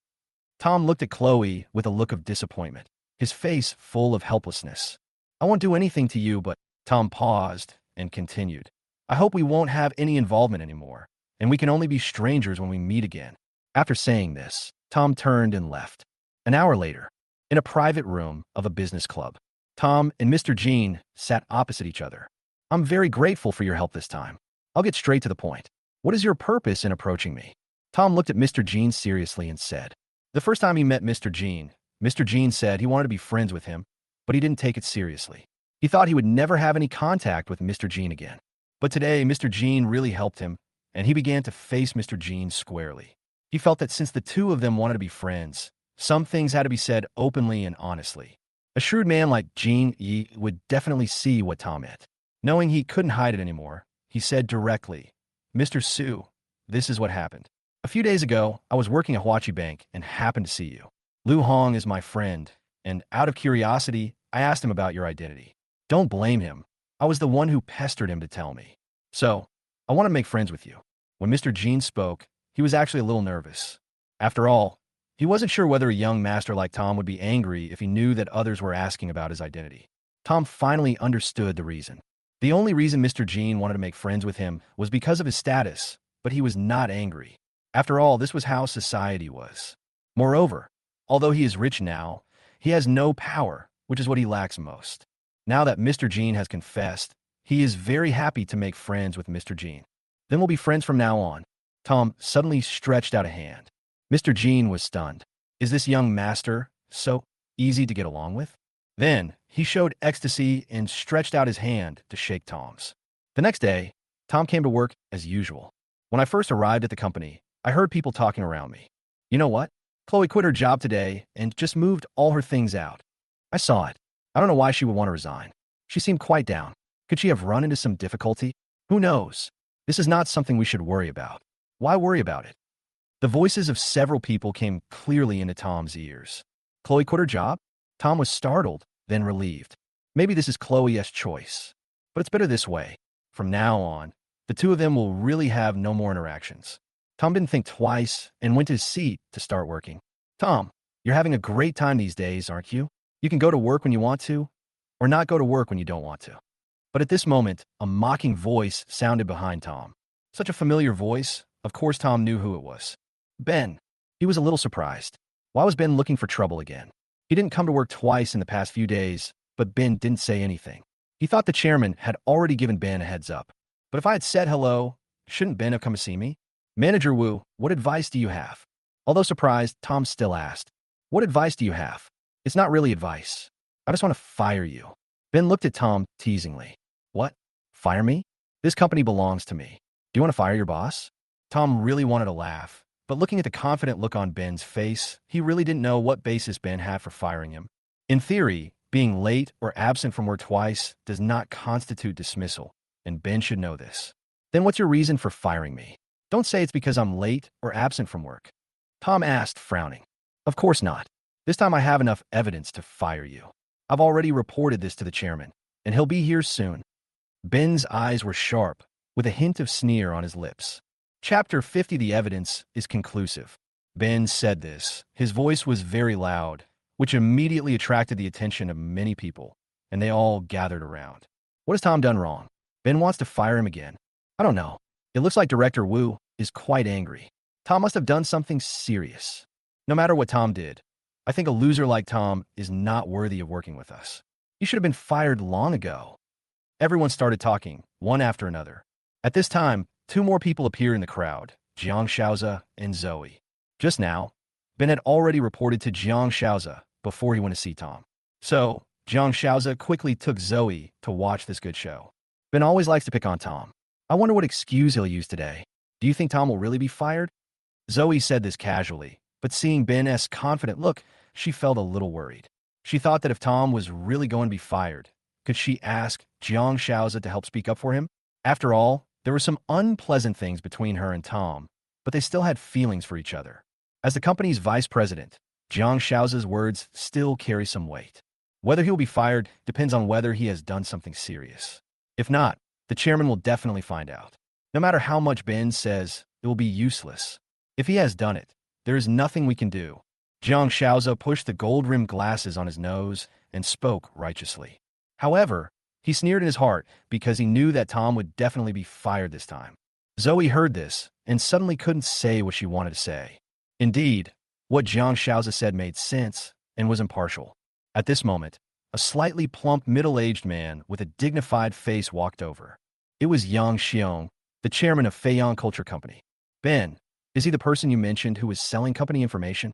Tom looked at Chloe with a look of disappointment, his face full of helplessness. I won't do anything to you, but Tom paused and continued. I hope we won't have any involvement anymore, and we can only be strangers when we meet again. After saying this, Tom turned and left. An hour later, in a private room of a business club, Tom and Mr. Jean sat opposite each other. I'm very grateful for your help this time. I'll get straight to the point. What is your purpose in approaching me? Tom looked at Mr. Jean seriously and said, The first time he met Mr. Jean said he wanted to be friends with him, but he didn't take it seriously. He thought he would never have any contact with Mr. Jean again. But today, Mr. Jean really helped him, and he began to face Mr. Jean squarely. He felt that since the two of them wanted to be friends, some things had to be said openly and honestly. A shrewd man like Jean Yi would definitely see what Tom meant. Knowing he couldn't hide it anymore, he said directly, Mr. Su, this is what happened. A few days ago, I was working at Huachi Bank and happened to see you. Lu Hong is my friend, and out of curiosity, I asked him about your identity. Don't blame him. I was the one who pestered him to tell me. So, I want to make friends with you. When Mr. Jean spoke, he was actually a little nervous. After all, he wasn't sure whether a young master like Tom would be angry if he knew that others were asking about his identity. Tom finally understood the reason. The only reason Mr. Jean wanted to make friends with him was because of his status, but he was not angry. After all, this was how society was. Moreover, although he is rich now, he has no power, which is what he lacks most. Now that Mr. Jean has confessed, he is very happy to make friends with Mr. Jean. Then we'll be friends from now on. Tom suddenly stretched out a hand. Mr. Jean was stunned. Is this young master so easy to get along with? Then he showed ecstasy and stretched out his hand to shake Tom's. The next day, Tom came to work as usual. When I first arrived at the company, I heard people talking around me. You know what? Chloe quit her job today and just moved all her things out. I saw it. I don't know why she would want to resign. She seemed quite down. Could she have run into some difficulty? Who knows? This is not something we should worry about. Why worry about it? The voices of several people came clearly into Tom's ears. Chloe quit her job? Tom was startled, then relieved. Maybe this is Chloe's choice. But it's better this way. From now on, the two of them will really have no more interactions. Tom didn't think twice and went to his seat to start working. Tom, you're having a great time these days, aren't you? You can go to work when you want to, or not go to work when you don't want to. But at this moment, a mocking voice sounded behind Tom. Such a familiar voice, of course Tom knew who it was. Ben. He was a little surprised. Why was Ben looking for trouble again? He didn't come to work twice in the past few days, but Ben didn't say anything. He thought the chairman had already given Ben a heads up. But if I had said hello, shouldn't Ben have come to see me? Manager Wu, what advice do you have? Although surprised, Tom still asked, what advice do you have? It's not really advice. I just want to fire you. Ben looked at Tom teasingly. What? Fire me? This company belongs to me. Do you want to fire your boss? Tom really wanted to laugh, but looking at the confident look on Ben's face, he really didn't know what basis Ben had for firing him. In theory, being late or absent from work twice does not constitute dismissal, and Ben should know this. Then what's your reason for firing me? Don't say it's because I'm late or absent from work. Tom asked, frowning. Of course not. This time I have enough evidence to fire you. I've already reported this to the chairman, and he'll be here soon. Ben's eyes were sharp, with a hint of sneer on his lips. Chapter 50. The evidence is conclusive. Ben said this. His voice was very loud, which immediately attracted the attention of many people, and they all gathered around. What has Tom done wrong? Ben wants to fire him again. I don't know. It looks like Director Wu is quite angry. Tom must have done something serious. No matter what Tom did, I think a loser like Tom is not worthy of working with us. He should have been fired long ago. Everyone started talking, one after another. At this time, two more people appeared in the crowd, Jiang Shaoza and Zoe. Just now, Ben had already reported to Jiang Shaoza before he went to see Tom. So, Jiang Shaoza quickly took Zoe to watch this good show. Ben always likes to pick on Tom. I wonder what excuse he'll use today. Do you think Tom will really be fired? Zoe said this casually, but seeing Ben's confident look, she felt a little worried. She thought that if Tom was really going to be fired, could she ask Jiang Shaoza to help speak up for him? After all, there were some unpleasant things between her and Tom, but they still had feelings for each other. As the company's vice president, Jiang Shaoza's words still carry some weight. Whether he will be fired depends on whether he has done something serious. If not, the chairman will definitely find out. No matter how much Ben says, it will be useless. If he has done it, there is nothing we can do. Jiang Shaoza pushed the gold-rimmed glasses on his nose and spoke righteously. However, he sneered in his heart because he knew that Tom would definitely be fired this time. Zoe heard this and suddenly couldn't say what she wanted to say. Indeed, what Jiang Shaoza said made sense and was impartial. At this moment, a slightly plump middle-aged man with a dignified face walked over. It was Yang Xiong, the chairman of Feiyang Culture Company. Ben, is he the person you mentioned who was selling company information?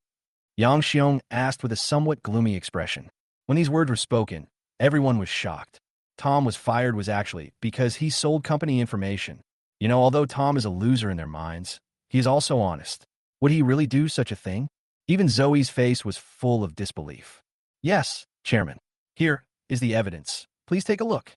Yang Xiong asked with a somewhat gloomy expression. When these words were spoken, everyone was shocked. Tom was fired was actually because he sold company information. Although Tom is a loser in their minds, he is also honest. Would he really do such a thing? Even Zoe's face was full of disbelief. Yes, Chairman. Here is the evidence. Please take a look.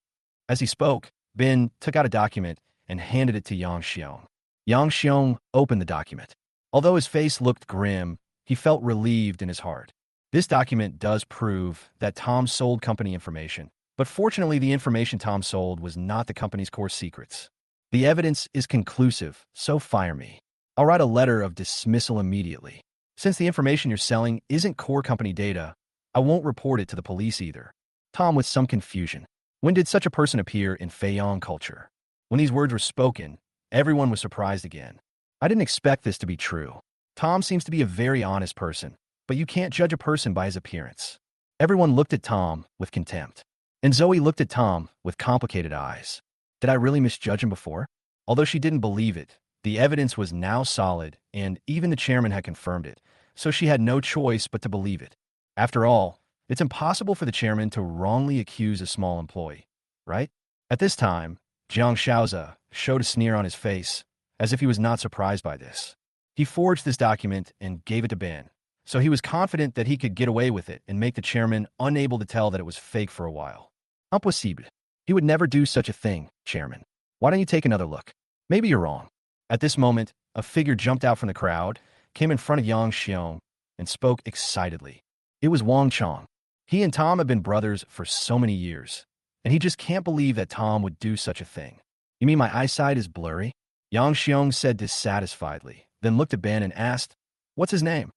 As he spoke, Ben took out a document and handed it to Yang Xiong. Yang Xiong opened the document. Although his face looked grim, he felt relieved in his heart. This document does prove that Tom sold company information, but fortunately the information Tom sold was not the company's core secrets. The evidence is conclusive, so fire me. I'll write a letter of dismissal immediately. Since the information you're selling isn't core company data, I won't report it to the police either. Tom with some confusion. When did such a person appear in Feiyang culture? When these words were spoken, everyone was surprised again. I didn't expect this to be true. Tom seems to be a very honest person, but you can't judge a person by his appearance. Everyone looked at Tom with contempt. And Zoe looked at Tom with complicated eyes. Did I really misjudge him before? Although she didn't believe it, the evidence was now solid, and even the chairman had confirmed it, so she had no choice but to believe it. After all, it's impossible for the chairman to wrongly accuse a small employee, right? At this time, Jiang Shaoza showed a sneer on his face, as if he was not surprised by this. He forged this document and gave it to Ben, so he was confident that he could get away with it and make the chairman unable to tell that it was fake for a while. Impossible. He would never do such a thing, Chairman. Why don't you take another look? Maybe you're wrong. At this moment, a figure jumped out from the crowd, came in front of Yang Xiong, and spoke excitedly. It was Wang Chong. He and Tom have been brothers for so many years, and he just can't believe that Tom would do such a thing. You mean my eyesight is blurry? Yang Xiong said dissatisfiedly, then looked at Ben and asked, what's his name?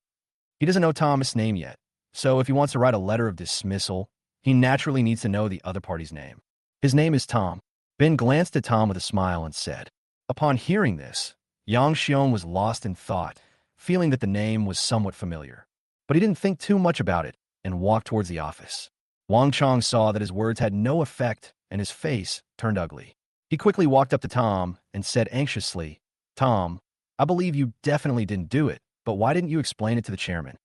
He doesn't know Tom's name yet, so if he wants to write a letter of dismissal, he naturally needs to know the other party's name. His name is Tom. Ben glanced at Tom with a smile and said. Upon hearing this, Yang Xiong was lost in thought, feeling that the name was somewhat familiar. But he didn't think too much about it and walked towards the office. Wang Chong saw that his words had no effect and his face turned ugly. He quickly walked up to Tom and said anxiously, Tom, I believe you definitely didn't do it, but why didn't you explain it to the chairman?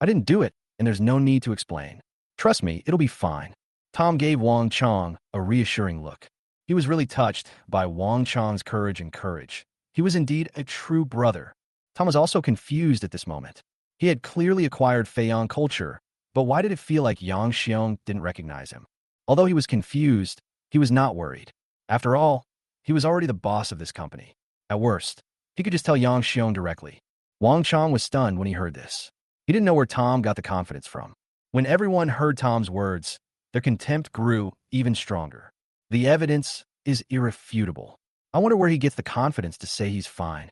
I didn't do it, and there's no need to explain. Trust me, it'll be fine. Tom gave Wang Chong a reassuring look. He was really touched by Wang Chong's courage and courage. He was indeed a true brother. Tom was also confused at this moment. He had clearly acquired Feiyan culture, but why did it feel like Yang Xiong didn't recognize him? Although he was confused, he was not worried. After all, he was already the boss of this company. At worst, he could just tell Yang Xiong directly. Wang Chong was stunned when he heard this. He didn't know where Tom got the confidence from. When everyone heard Tom's words, their contempt grew even stronger. The evidence is irrefutable. I wonder where he gets the confidence to say he's fine.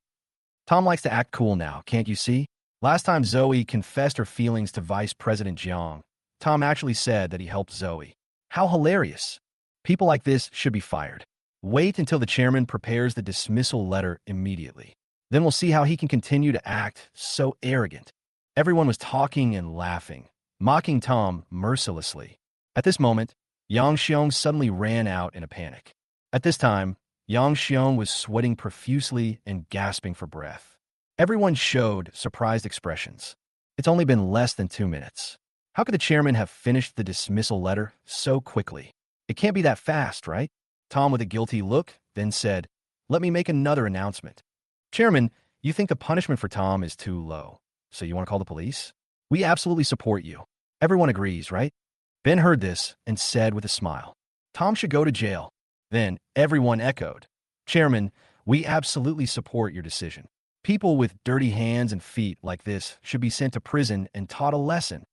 Tom likes to act cool now, can't you see? Last time Zoe confessed her feelings to Vice President Jiang, Tom actually said that he helped Zoe. How hilarious. People like this should be fired. Wait until the chairman prepares the dismissal letter immediately. Then we'll see how he can continue to act so arrogant. Everyone was talking and laughing, mocking Tom mercilessly. At this moment, Yang Xiong suddenly ran out in a panic. At this time, Yang Xiong was sweating profusely and gasping for breath. Everyone showed surprised expressions. It's only been less than 2 minutes. How could the chairman have finished the dismissal letter so quickly? It can't be that fast, right? Tom, with a guilty look, then said, let me make another announcement. Chairman, you think the punishment for Tom is too low, so you want to call the police? We absolutely support you. Everyone agrees, right? Ben heard this and said with a smile, Tom should go to jail. Then everyone echoed, Chairman, we absolutely support your decision. People with dirty hands and feet like this should be sent to prison and taught a lesson.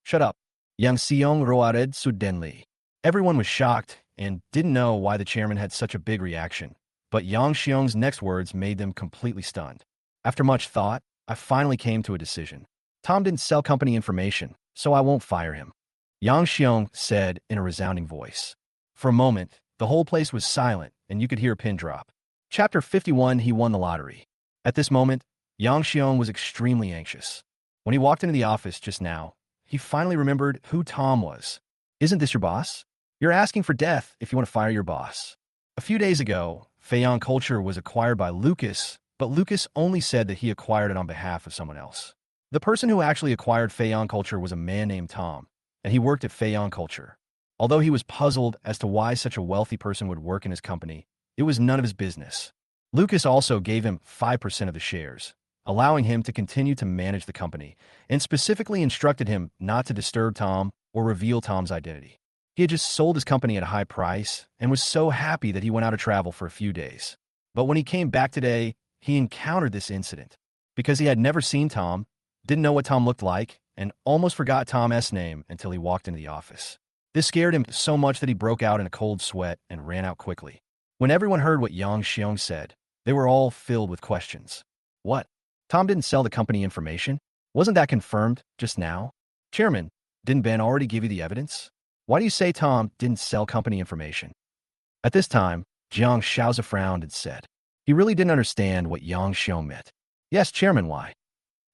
Shut up. Yang Xiong roared suddenly. Everyone was shocked and didn't know why the chairman had such a big reaction, but Yang Xiong's next words made them completely stunned. After much thought, I finally came to a decision. Tom didn't sell company information, so I won't fire him. Yang Xiong said in a resounding voice. For a moment, the whole place was silent, and you could hear a pin drop. Chapter 51, he won the lottery. At this moment, Yang Xiong was extremely anxious. When he walked into the office just now, he finally remembered who Tom was. Isn't this your boss? You're asking for death if you want to fire your boss. A few days ago, Feiyan Culture was acquired by Lucas, but Lucas only said that he acquired it on behalf of someone else. The person who actually acquired Feiyan Culture was a man named Tom, and he worked at Feiyan Culture. Although he was puzzled as to why such a wealthy person would work in his company, it was none of his business. Lucas also gave him 5% of the shares, allowing him to continue to manage the company, and specifically instructed him not to disturb Tom or reveal Tom's identity. He had just sold his company at a high price and was so happy that he went out to travel for a few days. But when he came back today, he encountered this incident. Because he had never seen Tom, didn't know what Tom looked like, and almost forgot Tom's name until he walked into the office. This scared him so much that he broke out in a cold sweat and ran out quickly. When everyone heard what Yang Xiong said, they were all filled with questions. What? Tom didn't sell the company information? Wasn't that confirmed just now? Chairman, didn't Ben already give you the evidence? Why do you say Tom didn't sell company information? At this time, Jiang Shaoza frowned and said, he really didn't understand what Yang Xiong meant. Yes, Chairman, why?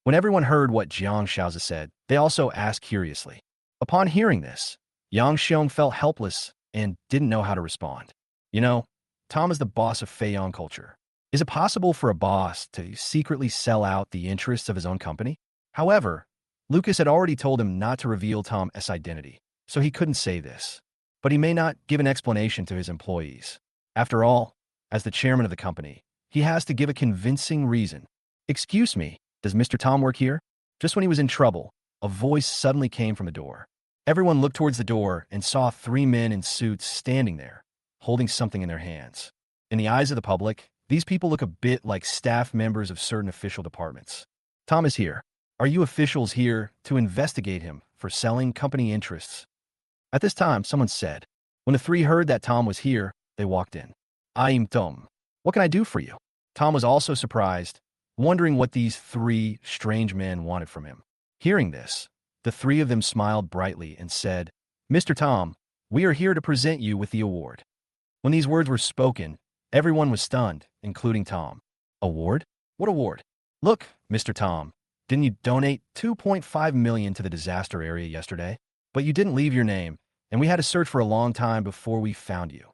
When everyone heard what Jiang Shaoza said, they also asked curiously. Upon hearing this, Yang Xiong felt helpless and didn't know how to respond. You know, Tom is the boss of Feiyan Culture. Is it possible for a boss to secretly sell out the interests of his own company? However, Lucas had already told him not to reveal Tom's identity, so he couldn't say this. But he may not give an explanation to his employees. After all, as the chairman of the company, he has to give a convincing reason. Excuse me, does Mr. Tom work here? Just when he was in trouble, a voice suddenly came from the door. Everyone looked towards the door and saw three men in suits standing there, holding something in their hands. In the eyes of the public, these people look a bit like staff members of certain official departments. Tom is here. Are you officials here to investigate him for selling company interests? At this time, someone said. When the three heard that Tom was here, they walked in. I'm Tom. What can I do for you? Tom was also surprised, wondering what these three strange men wanted from him. Hearing this, the three of them smiled brightly and said, Mr. Tom, we are here to present you with the award. When these words were spoken, everyone was stunned, including Tom. Award? What award? Look, Mr. Tom, didn't you donate $2.5 million to the disaster area yesterday? But you didn't leave your name, and we had to search for a long time before we found you.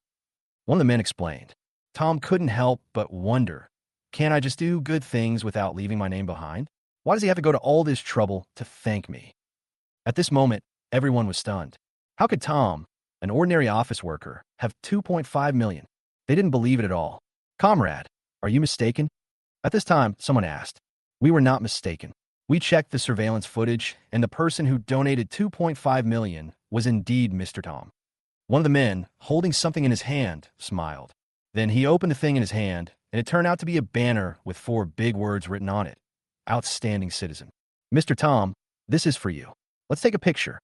One of the men explained. Tom couldn't help but wonder, can't I just do good things without leaving my name behind? Why does he have to go to all this trouble to thank me? At this moment, everyone was stunned. How could Tom, an ordinary office worker, have $2.5 million? They didn't believe it at all. Comrade, are you mistaken? At this time, someone asked. We were not mistaken. We checked the surveillance footage, and the person who donated $2.5 million was indeed Mr. Tom. One of the men, holding something in his hand, smiled. Then he opened the thing in his hand, and it turned out to be a banner with 4 big words written on it. Outstanding citizen. Mr. Tom, this is for you. Let's take a picture.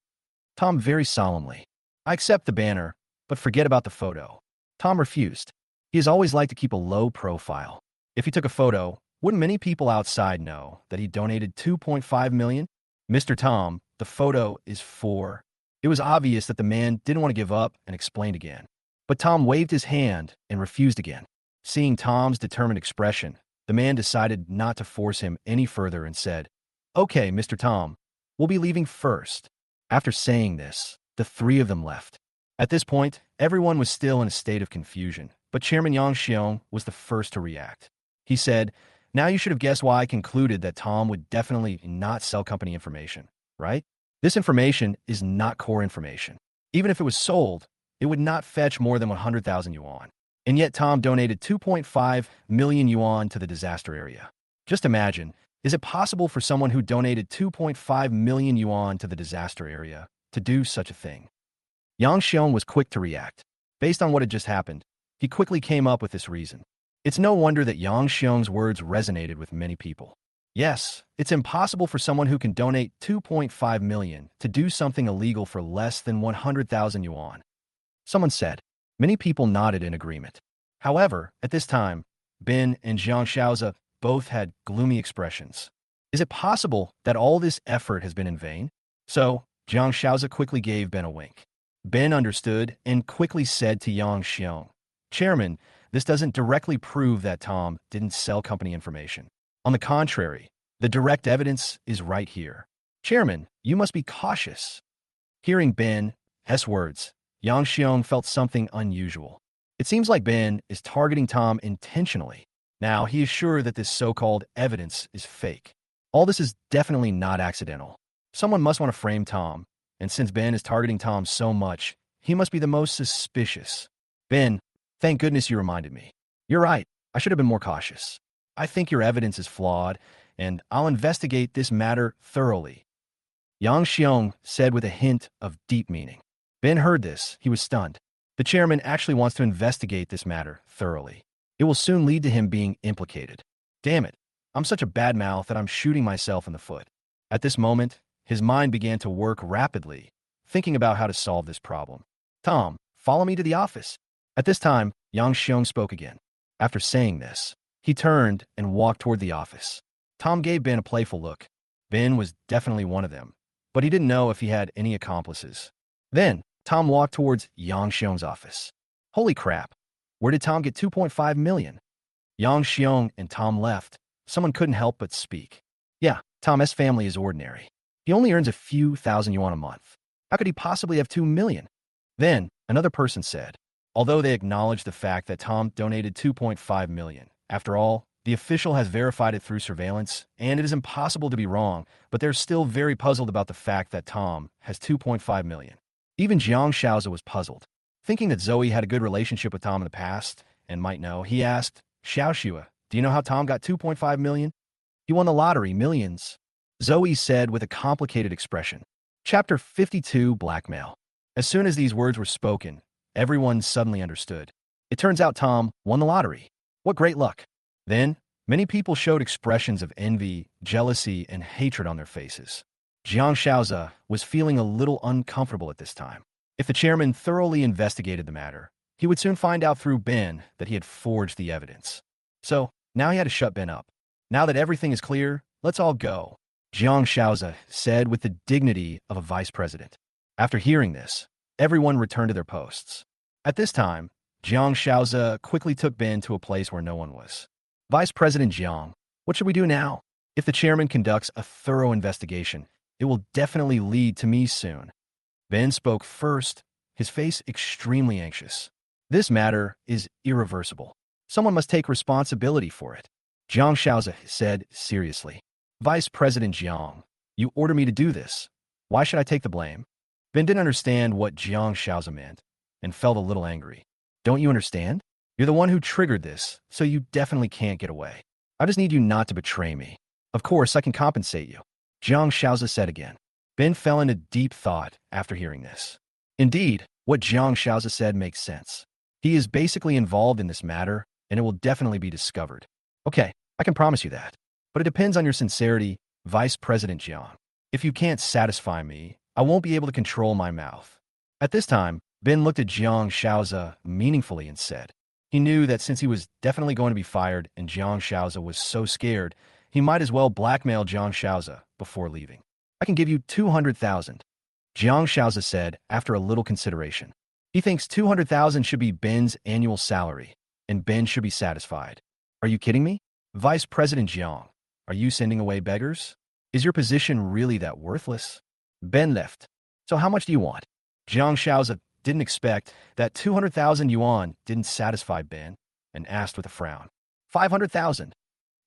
Tom very solemnly. I accept the banner, but forget about the photo. Tom refused. He has always liked to keep a low profile. If he took a photo, wouldn't many people outside know that he donated $2.5 million? Mr. Tom, the photo is for. It was obvious that the man didn't want to give up and explained again. But Tom waved his hand and refused again. Seeing Tom's determined expression, the man decided not to force him any further and said, Okay, Mr. Tom, we'll be leaving first. After saying this, the three of them left. At this point, everyone was still in a state of confusion, but Chairman Yang Xiong was the first to react. He said, Now you should have guessed why I concluded that Tom would definitely not sell company information, right? This information is not core information. Even if it was sold, it would not fetch more than 100,000 yuan. And yet Tom donated 2.5 million yuan to the disaster area. Just imagine, is it possible for someone who donated 2.5 million yuan to the disaster area to do such a thing? Yang Xiong was quick to react. Based on what had just happened, he quickly came up with this reason. It's no wonder that Yang Xiong's words resonated with many people. Yes, it's impossible for someone who can donate 2.5 million to do something illegal for less than 100,000 yuan. Someone said. Many people nodded in agreement. However, at this time, Ben and Zhang Xiaoza both had gloomy expressions. Is it possible that all this effort has been in vain? So, Zhang Xiaoza quickly gave Ben a wink. Ben understood and quickly said to Yang Xiong, Chairman, this doesn't directly prove that Tom didn't sell company information. On the contrary, the direct evidence is right here. Chairman, you must be cautious. Hearing Ben's words, Yang Xiong felt something unusual. It seems like Ben is targeting Tom intentionally. Now, he is sure that this so-called evidence is fake. All this is definitely not accidental. Someone must want to frame Tom, and since Ben is targeting Tom so much, he must be the most suspicious. Ben, thank goodness you reminded me. You're right, I should have been more cautious. I think your evidence is flawed, and I'll investigate this matter thoroughly. Yang Xiong said with a hint of deep meaning. Ben heard this. He was stunned. The chairman actually wants to investigate this matter thoroughly. It will soon lead to him being implicated. Damn it. I'm such a bad mouth that I'm shooting myself in the foot. At this moment, his mind began to work rapidly, thinking about how to solve this problem. Tom, follow me to the office. At this time, Yang Xiong spoke again. After saying this, he turned and walked toward the office. Tom gave Ben a playful look. Ben was definitely one of them, but he didn't know if he had any accomplices. Then, Tom walked towards Yang Xiong's office. Holy crap. Where did Tom get 2.5 million? Yang Xiong and Tom left. Someone couldn't help but speak. Yeah, Tom's family is ordinary. He only earns a few thousand yuan a month. How could he possibly have 2 million? Then, another person said, although they acknowledged the fact that Tom donated 2.5 million. After all, the official has verified it through surveillance, and it is impossible to be wrong, but they're still very puzzled about the fact that Tom has 2.5 million. Even Zhang Xiaoza was puzzled. Thinking that Zoe had a good relationship with Tom in the past, and might know, he asked, Xiaoxua, do you know how Tom got 2.5 million? He won the lottery, millions. Zoe said with a complicated expression. Chapter 52, Blackmail. As soon as these words were spoken, everyone suddenly understood. It turns out Tom won the lottery. What great luck. Then, many people showed expressions of envy, jealousy, and hatred on their faces. Jiang Shaoze was feeling a little uncomfortable at this time. If the chairman thoroughly investigated the matter, he would soon find out through Ben that he had forged the evidence. So, now he had to shut Ben up. Now that everything is clear, let's all go, Jiang Shaoze said with the dignity of a vice president. After hearing this, everyone returned to their posts. At this time, Jiang Shaoze quickly took Ben to a place where no one was. Vice President Jiang, what should we do now? If the chairman conducts a thorough investigation, it will definitely lead to me soon. Ben spoke first, his face extremely anxious. This matter is irreversible. Someone must take responsibility for it. Jiang Shaoze said seriously. Vice President Jiang, you order me to do this. Why should I take the blame? Ben didn't understand what Jiang Shaoze meant and felt a little angry. Don't you understand? You're the one who triggered this, so you definitely can't get away. I just need you not to betray me. Of course, I can compensate you, Jiang Shaoze said again. Ben fell into deep thought after hearing this. Indeed, what Jiang Shaoze said makes sense. He is basically involved in this matter, and it will definitely be discovered. Okay, I can promise you that. But it depends on your sincerity, Vice President Jiang. If you can't satisfy me, I won't be able to control my mouth. At this time, Ben looked at Jiang Shaoze meaningfully and said, he knew that since he was definitely going to be fired and Jiang Shaoze was so scared, he might as well blackmail Jiang Shaoze before leaving. I can give you 200,000, Jiang Shaoze said after a little consideration. He thinks 200,000 should be Ben's annual salary, and Ben should be satisfied. Are you kidding me? Vice President Jiang, are you sending away beggars? Is your position really that worthless? Ben left. So how much do you want? Jiang Shaoze didn't expect that 200,000 yuan didn't satisfy Ben and asked with a frown. 500,000.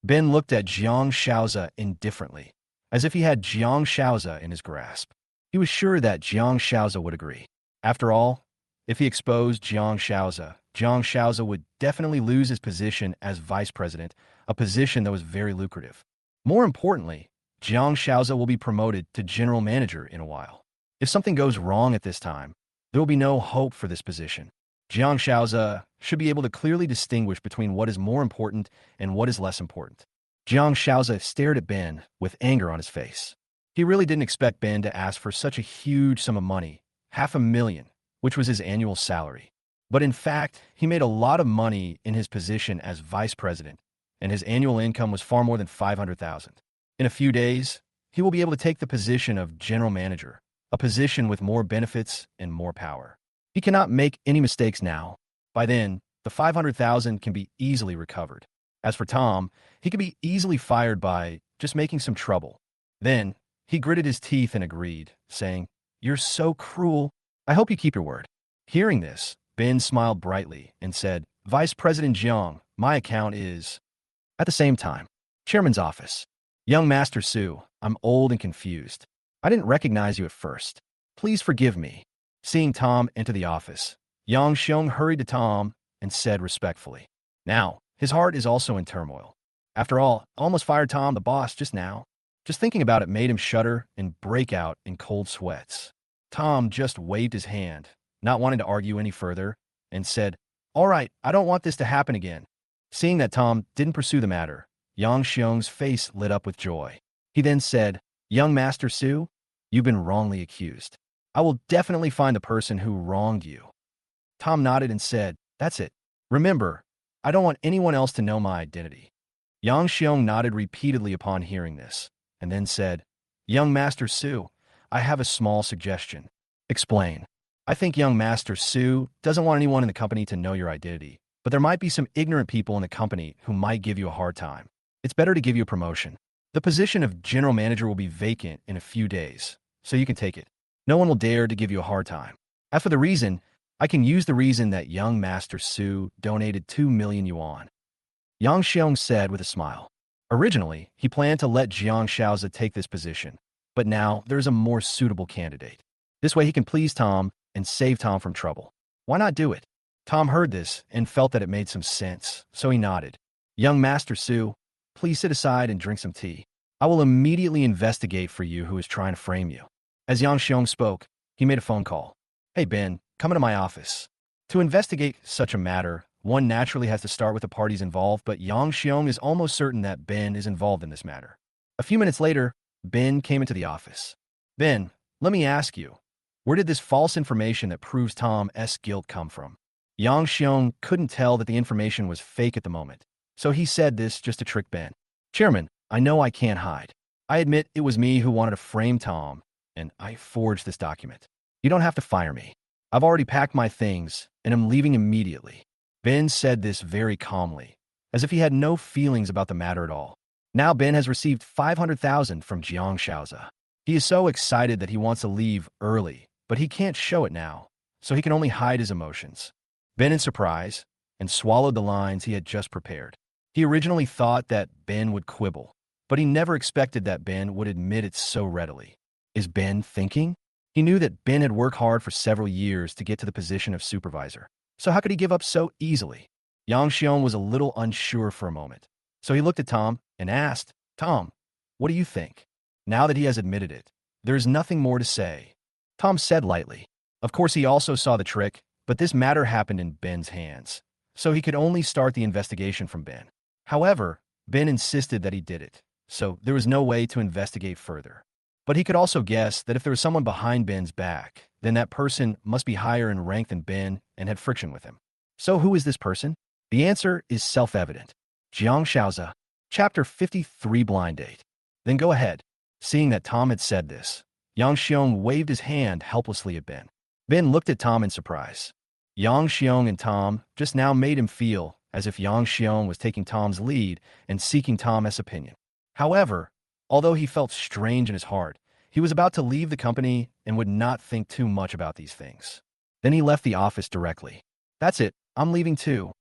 Ben looked at Jiang Shaoze indifferently, as if he had Jiang Shaoze in his grasp. He was sure that Jiang Shaoze would agree. After all, if he exposed Jiang Shaoze would definitely lose his position as vice president, a position that was very lucrative. More importantly, Jiang Shaoze will be promoted to general manager in a while. If something goes wrong at this time, there will be no hope for this position. Jiang Shaoze should be able to clearly distinguish between what is more important and what is less important. Jiang Shaoze stared at Ben with anger on his face. He really didn't expect Ben to ask for such a huge sum of money, 500,000, which was his annual salary. But in fact, he made a lot of money in his position as vice president, and his annual income was far more than 500,000. In a few days, he will be able to take the position of general manager, a position with more benefits and more power. He cannot make any mistakes now. By then, the 500,000 can be easily recovered. As for Tom, he could be easily fired by just making some trouble. Then, he gritted his teeth and agreed, saying, "You're so cruel. I hope you keep your word." Hearing this, Ben smiled brightly and said, "Vice President Jiang, my account is..." At the same time, Chairman's office. "Young Master Su, I'm old and confused. I didn't recognize you at first. Please forgive me." Seeing Tom enter the office, Yang Xiong hurried to Tom and said respectfully. Now, his heart is also in turmoil. After all, I almost fired Tom, the boss, just now. Just thinking about it made him shudder and break out in cold sweats. Tom just waved his hand, not wanting to argue any further, and said, "All right, I don't want this to happen again." Seeing that Tom didn't pursue the matter, Yang Xiong's face lit up with joy. He then said, "Young Master Su, you've been wrongly accused. I will definitely find the person who wronged you." Tom nodded and said, "That's it. Remember, I don't want anyone else to know my identity." Yang Xiong nodded repeatedly upon hearing this, and then said, "Young Master Su, I have a small suggestion." "Explain." "I think young Master Su doesn't want anyone in the company to know your identity, but there might be some ignorant people in the company who might give you a hard time. It's better to give you a promotion. The position of general manager will be vacant in a few days, so you can take it. No one will dare to give you a hard time. As for the reason, I can use the reason that young Master Su donated 2 million yuan. Yang Xiong said with a smile. Originally, he planned to let Jiang Shaoze take this position, but now there's a more suitable candidate. This way he can please Tom and save Tom from trouble. Why not do it? Tom heard this and felt that it made some sense, so he nodded. Young Master Su, please sit aside and drink some tea. I will immediately investigate for you who is trying to frame you. As Yang Xiong spoke, he made a phone call. Hey Ben, come into my office. To investigate such a matter, one naturally has to start with the parties involved, but Yang Xiong is almost certain that Ben is involved in this matter. A few minutes later, Ben came into the office. Ben, let me ask you, where did this false information that proves Tom's guilt come from? Yang Xiong couldn't tell that the information was fake at the moment, so he said this just to trick Ben. Chairman, I know I can't hide. I admit it was me who wanted to frame Tom, and I forged this document. You don't have to fire me. I've already packed my things, and am leaving immediately. Ben said this very calmly, as if he had no feelings about the matter at all. Now Ben has received 500,000 from Jiang Shaoza. He is so excited that he wants to leave early, but he can't show it now, so he can only hide his emotions. Ben in surprise, and swallowed the lines he had just prepared. He originally thought that Ben would quibble, but he never expected that Ben would admit it so readily. Is Ben thinking? He knew that Ben had worked hard for several years to get to the position of supervisor, so how could he give up so easily? Yang Xiong was a little unsure for a moment, so he looked at Tom and asked, Tom, what do you think? Now that he has admitted it, there is nothing more to say. Tom said lightly. Of course, he also saw the trick, but this matter happened in Ben's hands, so he could only start the investigation from Ben. However, Ben insisted that he did it, so there was no way to investigate further. But he could also guess that if there was someone behind Ben's back, then that person must be higher in rank than Ben and had friction with him. So who is this person? The answer is self-evident. Jiang Shaoza, Chapter 53 Blind Date. Then go ahead. Seeing that Tom had said this, Yang Xiong waved his hand helplessly at Ben. Ben looked at Tom in surprise. Yang Xiong and Tom just now made him feel as if Yang Xiong was taking Tom's lead and seeking Tom's opinion. However, although he felt strange in his heart, he was about to leave the company and would not think too much about these things. Then he left the office directly. That's it, I'm leaving too.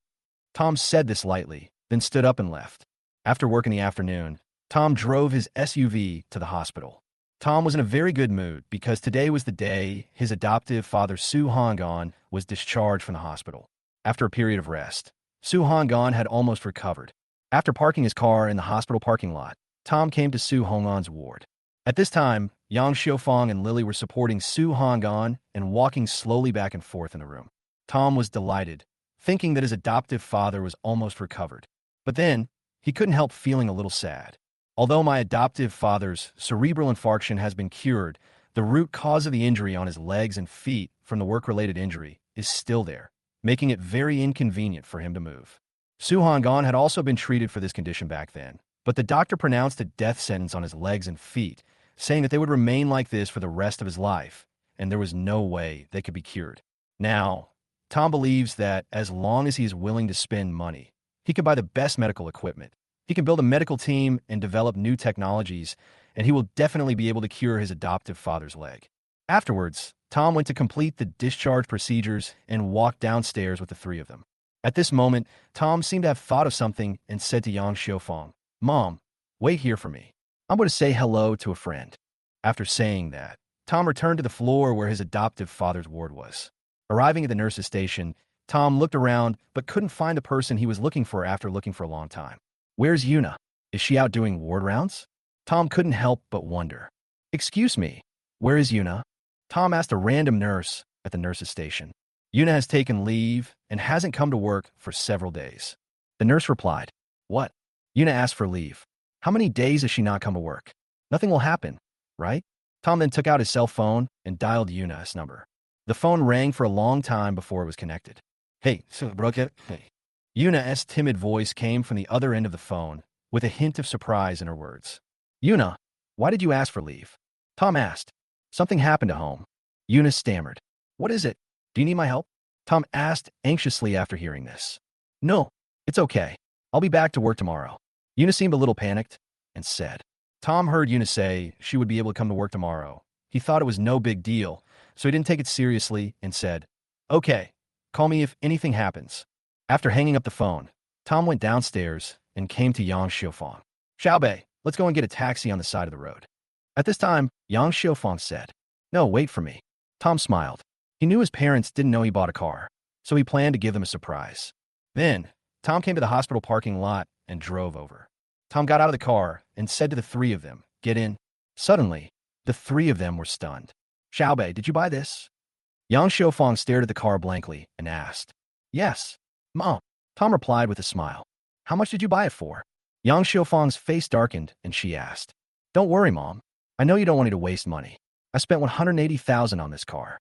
Tom said this lightly, then stood up and left. After work in the afternoon, Tom drove his SUV to the hospital. Tom was in a very good mood because today was the day his adoptive father Su Honggan was discharged from the hospital. After a period of rest, Su Honggan had almost recovered. After parking his car in the hospital parking lot, Tom came to Su Honggan's ward. At this time, Yang Xiaofang and Lily were supporting Su Honggan and walking slowly back and forth in the room. Tom was delighted, thinking that his adoptive father was almost recovered. But then, he couldn't help feeling a little sad. Although my adoptive father's cerebral infarction has been cured, the root cause of the injury on his legs and feet from the work-related injury is still there, making it very inconvenient for him to move. Su Honggan had also been treated for this condition back then, but the doctor pronounced a death sentence on his legs and feet, saying that they would remain like this for the rest of his life, and there was no way they could be cured. Now, Tom believes that as long as he is willing to spend money, he can buy the best medical equipment. He can build a medical team and develop new technologies, and he will definitely be able to cure his adoptive father's leg. Afterwards, Tom went to complete the discharge procedures and walked downstairs with the three of them. At this moment, Tom seemed to have thought of something and said to Yang Xiaofang, Mom, wait here for me. I'm going to say hello to a friend. After saying that, Tom returned to the floor where his adoptive father's ward was. Arriving at the nurse's station, Tom looked around but couldn't find the person he was looking for after looking for a long time. Where's Yuna? Is she out doing ward rounds? Tom couldn't help but wonder. Excuse me, where is Yuna? Tom asked a random nurse at the nurse's station. Yuna has taken leave and hasn't come to work for several days. The nurse replied, What? Yuna asked for leave. How many days has she not come to work? Nothing will happen, right? Tom then took out his cell phone and dialed Yuna's number. The phone rang for a long time before it was connected. Hey, so broke it? Hey. Yuna's timid voice came from the other end of the phone, with a hint of surprise in her words. Yuna, why did you ask for leave? Tom asked. Something happened at home. Yuna stammered. What is it? Do you need my help? Tom asked anxiously after hearing this. No, it's okay. I'll be back to work tomorrow. Yuna seemed a little panicked and said. Tom heard Yuna say she would be able to come to work tomorrow. He thought it was no big deal, so he didn't take it seriously and said, Okay, call me if anything happens. After hanging up the phone, Tom went downstairs and came to Yang Xiaofang. Xiaobei, let's go and get a taxi on the side of the road. At this time, Yang Xiaofang said, No, wait for me. Tom smiled. He knew his parents didn't know he bought a car. so he planned to give them a surprise. Then, Tom came to the hospital parking lot and drove over. Tom got out of the car and said to the three of them, "Get in." Suddenly, the three of them were stunned. "Xiaobei, did you buy this?" Yang Xiaofang stared at the car blankly and asked. "Yes, Mom." Tom replied with a smile. "How much did you buy it for?" Yang Xiaofang's face darkened and she asked. "Don't worry, Mom. I know you don't want me to waste money. I spent 180,000 on this car."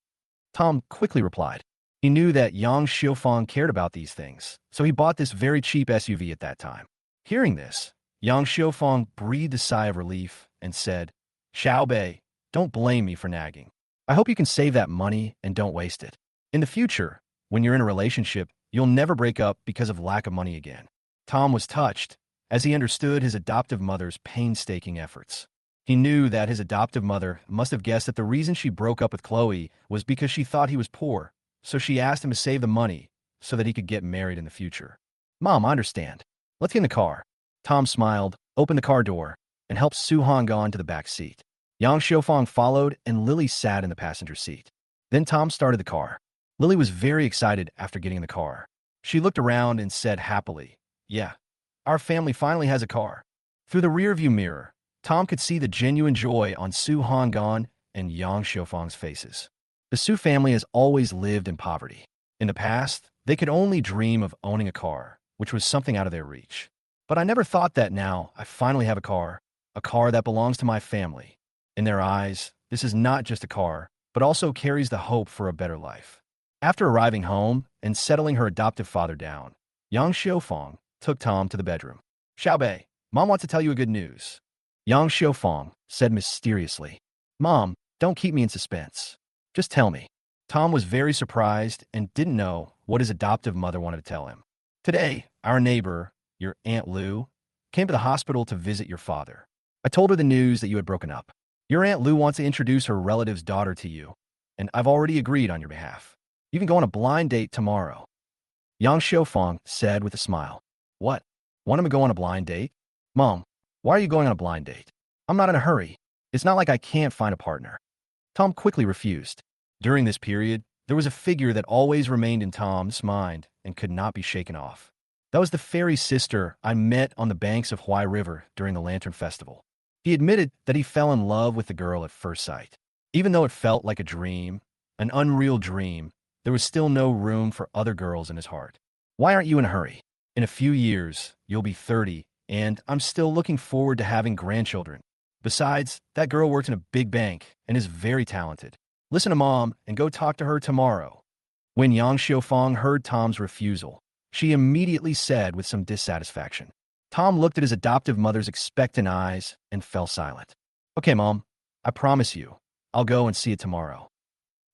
Tom quickly replied. He knew that Yang Xiaofang cared about these things, so he bought this very cheap SUV at that time. Hearing this, Yang Xiaofang breathed a sigh of relief and said, "Xiaobei, don't blame me for nagging. I hope you can save that money and don't waste it. In the future, when you're in a relationship, you'll never break up because of lack of money again." Tom was touched, as he understood his adoptive mother's painstaking efforts. He knew that his adoptive mother must have guessed that the reason she broke up with Chloe was because she thought he was poor, so she asked him to save the money so that he could get married in the future. "Mom, I understand. Let's get in the car." Tom smiled, opened the car door, and helped Su Honggan to the back seat. Yang Xiaofang followed, and Lily sat in the passenger seat. Then Tom started the car. Lily was very excited after getting in the car. She looked around and said happily, "Yeah, our family finally has a car." Through the rearview mirror, Tom could see the genuine joy on Su Honggan and Yang Xiaofang's faces. The Su family has always lived in poverty. In the past, they could only dream of owning a car, which was something out of their reach. "But I never thought that now I finally have a car that belongs to my family." In their eyes, this is not just a car, but also carries the hope for a better life. After arriving home and settling her adoptive father down, Yang Xiaofang took Tom to the bedroom. "Xiaobei, Mom wants to tell you a good news," Yang Xiaofang said mysteriously. "Mom, don't keep me in suspense. Just tell me." Tom was very surprised and didn't know what his adoptive mother wanted to tell him. "Today, our neighbor, your Aunt Lu, came to the hospital to visit your father. I told her the news that you had broken up. Your Aunt Lu wants to introduce her relative's daughter to you, and I've already agreed on your behalf. You can go on a blind date tomorrow." Yang Xiaofang said with a smile. "What? Want him to go on a blind date? Mom, why are you going on a blind date? I'm not in a hurry. It's not like I can't find a partner." Tom quickly refused. During this period, there was a figure that always remained in Tom's mind and could not be shaken off. That was the fairy sister I met on the banks of Huai River during the Lantern Festival. He admitted that he fell in love with the girl at first sight. Even though it felt like a dream, an unreal dream, there was still no room for other girls in his heart. "Why aren't you in a hurry? In a few years, you'll be 30, and I'm still looking forward to having grandchildren. Besides, that girl works in a big bank and is very talented. Listen to Mom and go talk to her tomorrow." When Yang Xiaofang heard Tom's refusal, she immediately said with some dissatisfaction. Tom looked at his adoptive mother's expectant eyes and fell silent. "Okay, Mom, I promise you, I'll go and see it tomorrow."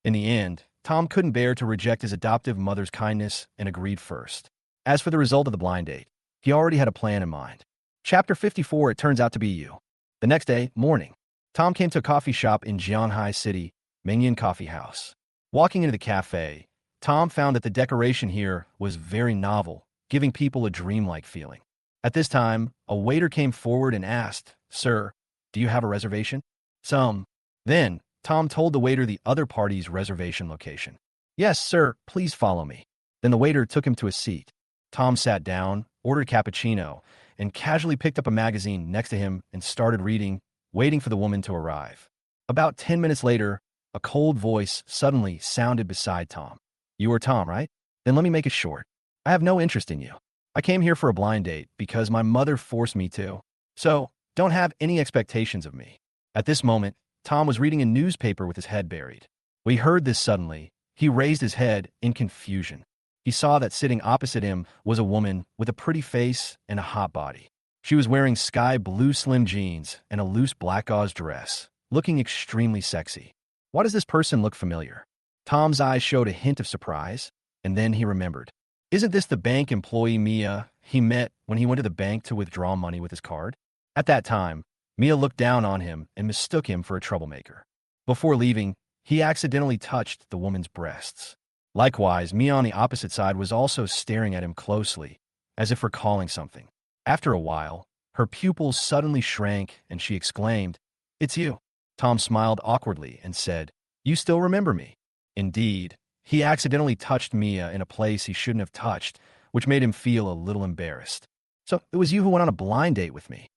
In the end, Tom couldn't bear to reject his adoptive mother's kindness and agreed first. As for the result of the blind date, he already had a plan in mind. Chapter 54, It Turns Out to Be You. The next day, morning, Tom came to a coffee shop in Jianghai City, Mengyan Coffee House. Walking into the cafe, Tom found that the decoration here was very novel, giving people a dreamlike feeling. At this time, a waiter came forward and asked, "Sir, do you have a reservation?" "Some." Then, Tom told the waiter the other party's reservation location. "Yes, sir, please follow me." Then the waiter took him to a seat. Tom sat down, ordered cappuccino, and casually picked up a magazine next to him and started reading, waiting for the woman to arrive. About 10 minutes later, a cold voice suddenly sounded beside Tom. "You are Tom, right? Then let me make it short. I have no interest in you. I came here for a blind date because my mother forced me to. So, don't have any expectations of me." At this moment, Tom was reading a newspaper with his head buried. When he heard this suddenly, he raised his head in confusion. He saw that sitting opposite him was a woman with a pretty face and a hot body. She was wearing sky blue slim jeans and a loose black gauze dress, looking extremely sexy. Why does this person look familiar? Tom's eyes showed a hint of surprise, and then he remembered. Isn't this the bank employee Mia he met when he went to the bank to withdraw money with his card? At that time, Mia looked down on him and mistook him for a troublemaker. Before leaving, he accidentally touched the woman's breasts. Likewise, Mia on the opposite side was also staring at him closely, as if recalling something. After a while, her pupils suddenly shrank and she exclaimed, "It's you." Tom smiled awkwardly and said, "You still remember me?" Indeed, He accidentally touched Mia in a place he shouldn't have touched, which made him feel a little embarrassed. So it was you who went on a blind date with me.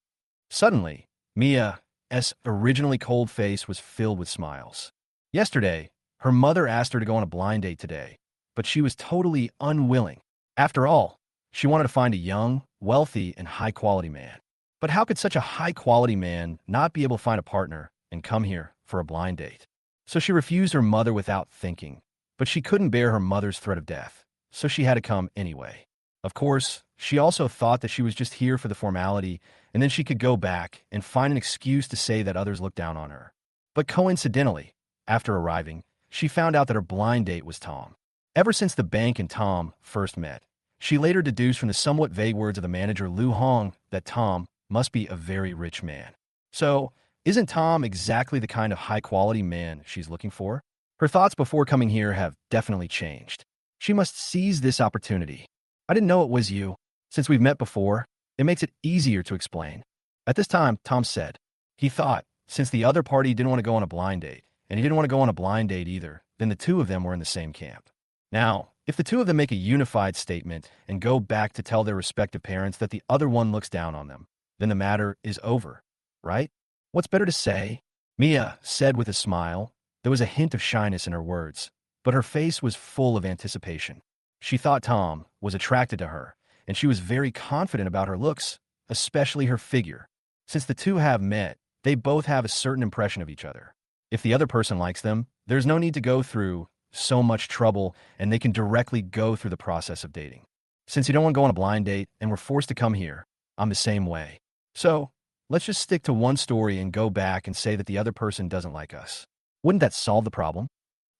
Suddenly, Mia's originally cold face was filled with smiles. Yesterday, her mother asked her to go on a blind date today, but she was totally unwilling. After all, she wanted to find a young, wealthy, and high-quality man. But how could such a high-quality man not be able to find a partner and come here for a blind date? So she refused her mother without thinking, but she couldn't bear her mother's threat of death, so she had to come anyway. Of course, she also thought that she was just here for the formality, and then she could go back and find an excuse to say that others looked down on her. But coincidentally, after arriving, she found out that her blind date was Tom. Ever since the bank and Tom first met, she later deduced from the somewhat vague words of the manager Lu Hong that Tom must be a very rich man. So, isn't Tom exactly the kind of high-quality man she's looking for? Her thoughts before coming here have definitely changed. She must seize this opportunity. I didn't know it was you. Since we've met before, it makes it easier to explain. At this time, Tom said, he thought, since the other party didn't want to go on a blind date, and he didn't want to go on a blind date either, then the two of them were in the same camp. Now, if the two of them make a unified statement and go back to tell their respective parents that the other one looks down on them, then the matter is over, right? What's better to say? Mia said with a smile. There was a hint of shyness in her words, but her face was full of anticipation. She thought Tom was attracted to her, and she was very confident about her looks, especially her figure. Since the two have met, they both have a certain impression of each other. If the other person likes them, there's no need to go through so much trouble, and they can directly go through the process of dating. Since you don't want to go on a blind date and we're forced to come here, I'm the same way. So, let's just stick to one story and go back and say that the other person doesn't like us. Wouldn't that solve the problem?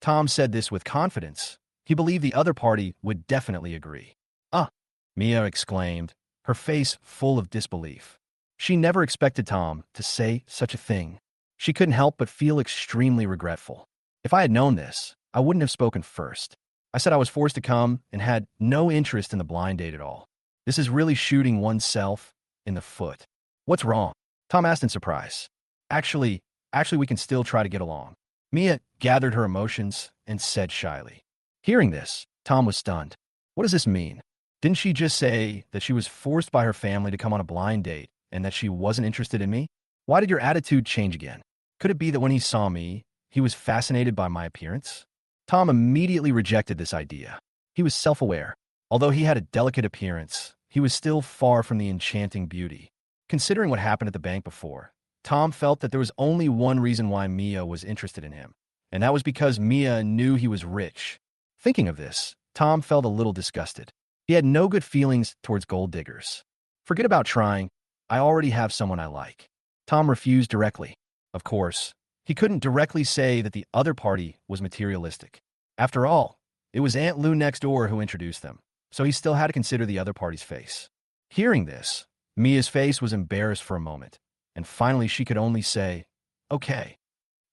Tom said this with confidence. He believed the other party would definitely agree. Ah, Mia exclaimed, her face full of disbelief. She never expected Tom to say such a thing. She couldn't help but feel extremely regretful. If I had known this, I wouldn't have spoken first. I said I was forced to come and had no interest in the blind date at all. This is really shooting oneself in the foot. What's wrong? Tom asked in surprise. Actually, we can still try to get along. Mia gathered her emotions and said shyly. Hearing this, Tom was stunned. What does this mean? Didn't she just say that she was forced by her family to come on a blind date and that she wasn't interested in me? Why did your attitude change again? Could it be that when he saw me, he was fascinated by my appearance? Tom immediately rejected this idea. He was self-aware. Although he had a delicate appearance, he was still far from the enchanting beauty. Considering what happened at the bank before, Tom felt that there was only one reason why Mia was interested in him, and that was because Mia knew he was rich. Thinking of this, Tom felt a little disgusted. He had no good feelings towards gold diggers. Forget about trying. I already have someone I like. Tom refused directly. Of course, he couldn't directly say that the other party was materialistic. After all, it was Aunt Lou next door who introduced them, so he still had to consider the other party's face. Hearing this, Mia's face was embarrassed for a moment, and finally she could only say, okay.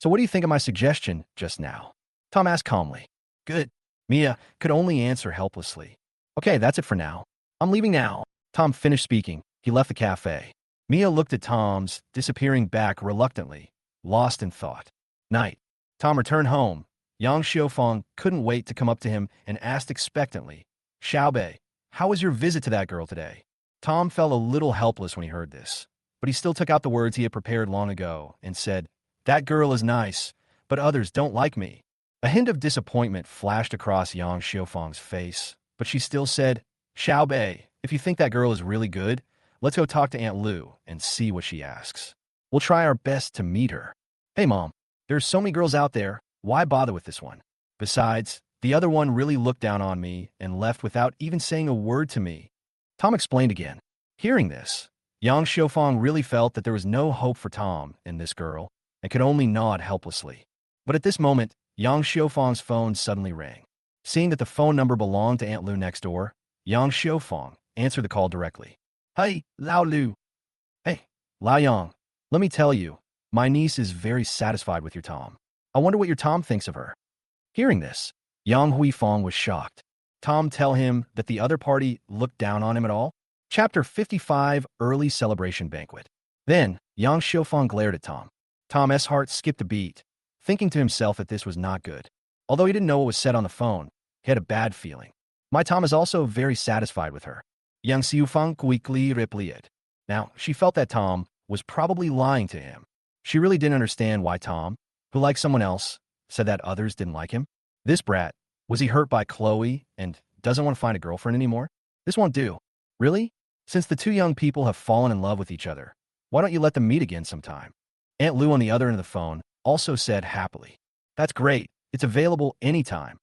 So what do you think of my suggestion just now? Tom asked calmly. Good. Mia could only answer helplessly. Okay, that's it for now. I'm leaving now. Tom finished speaking. He left the cafe. Mia looked at Tom's disappearing back reluctantly, lost in thought. Night. Tom returned home. Yang Xiaofeng couldn't wait to come up to him and asked expectantly, Xiaobei, how was your visit to that girl today? Tom felt a little helpless when he heard this, but he still took out the words he had prepared long ago and said, that girl is nice, but others don't like me. A hint of disappointment flashed across Yang Xiaofeng's face, but she still said, Xiaobei, if you think that girl is really good, let's go talk to Aunt Lou and see what she asks. We'll try our best to meet her. Hey, Mom, there's so many girls out there. Why bother with this one? Besides, the other one really looked down on me and left without even saying a word to me. Tom explained again. Hearing this, Yang Xiaofeng really felt that there was no hope for Tom and this girl and could only nod helplessly. But at this moment, Yang Xiaofeng's phone suddenly rang. Seeing that the phone number belonged to Aunt Lou next door, Yang Xiaofeng answered the call directly. Hey, Lao Lu. Hey, Lao Yang, let me tell you, my niece is very satisfied with your Tom. I wonder what your Tom thinks of her. Hearing this, Yang Huifeng was shocked. Tom tell him that the other party looked down on him at all? Chapter 55, Early Celebration Banquet. Then, Yang Xiaofeng glared at Tom. Tom's heart skipped a beat, thinking to himself that this was not good. Although he didn't know what was said on the phone, he had a bad feeling. My Tom is also very satisfied with her. Yang Xiufang quickly replied. Now, she felt that Tom was probably lying to him. She really didn't understand why Tom, who liked someone else, said that others didn't like him. This brat, was he hurt by Chloe and doesn't want to find a girlfriend anymore? This won't do. Really? Since the two young people have fallen in love with each other, why don't you let them meet again sometime? Aunt Lou on the other end of the phone also said happily. That's great. It's available anytime.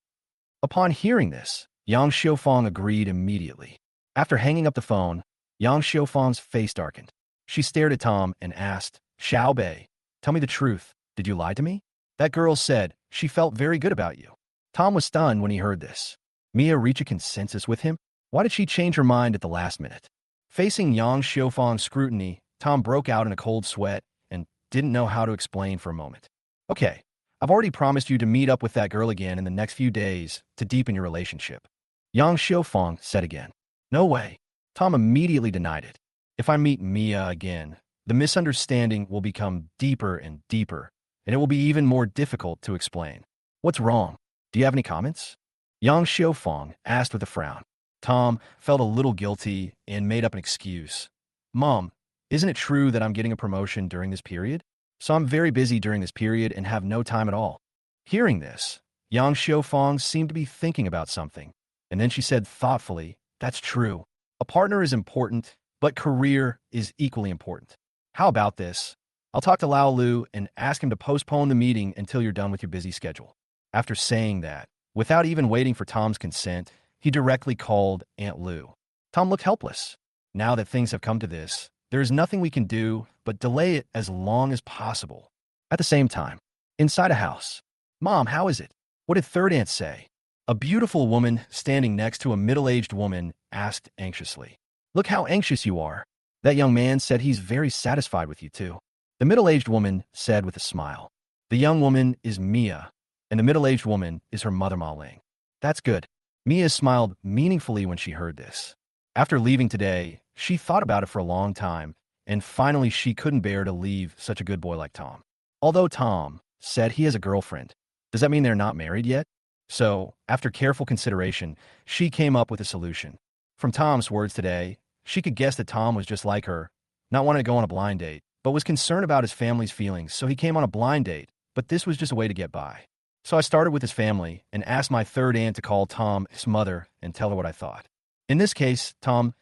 Upon hearing this, Yang Xiufang agreed immediately. After hanging up the phone, Yang Xiufang's face darkened. She stared at Tom and asked, Xiao Bei, tell me the truth. Did you lie to me? That girl said she felt very good about you. Tom was stunned when he heard this. Mia reach a consensus with him? Why did she change her mind at the last minute? Facing Yang Xiufang's scrutiny, Tom broke out in a cold sweat and didn't know how to explain for a moment. Okay, I've already promised you to meet up with that girl again in the next few days to deepen your relationship. Yang Xiufang said again. No way. Tom immediately denied it. If I meet Mia again, the misunderstanding will become deeper and deeper, and it will be even more difficult to explain. What's wrong? Do you have any comments? Yang Xiufang asked with a frown. Tom felt a little guilty and made up an excuse. Mom, isn't it true that I'm getting a promotion during this period? So I'm very busy during this period and have no time at all. Hearing this, Yang Xiufang seemed to be thinking about something, and then she said thoughtfully, that's true. A partner is important, but career is equally important. How about this? I'll talk to Lao Lu and ask him to postpone the meeting until you're done with your busy schedule. After saying that, without even waiting for Tom's consent, he directly called Aunt Lu. Tom looked helpless. Now that things have come to this, there is nothing we can do but delay it as long as possible. At the same time, inside a house. Mom, how is it? What did third aunt say? A beautiful woman standing next to a middle-aged woman asked anxiously. Look how anxious you are. That young man said he's very satisfied with you too. The middle-aged woman said with a smile. The young woman is Mia, and the middle-aged woman is her mother Ma Ling. That's good. Mia smiled meaningfully when she heard this. After leaving today, she thought about it for a long time, and finally she couldn't bear to leave such a good boy like Tom. Although Tom said he has a girlfriend, does that mean they're not married yet? So, after careful consideration, she came up with a solution. From Tom's words today, she could guess that Tom was just like her, not wanting to go on a blind date, but was concerned about his family's feelings, so he came on a blind date, but this was just a way to get by. So I started with his family and asked my third aunt to call Tom's mother and tell her what I thought. In this case, Tom's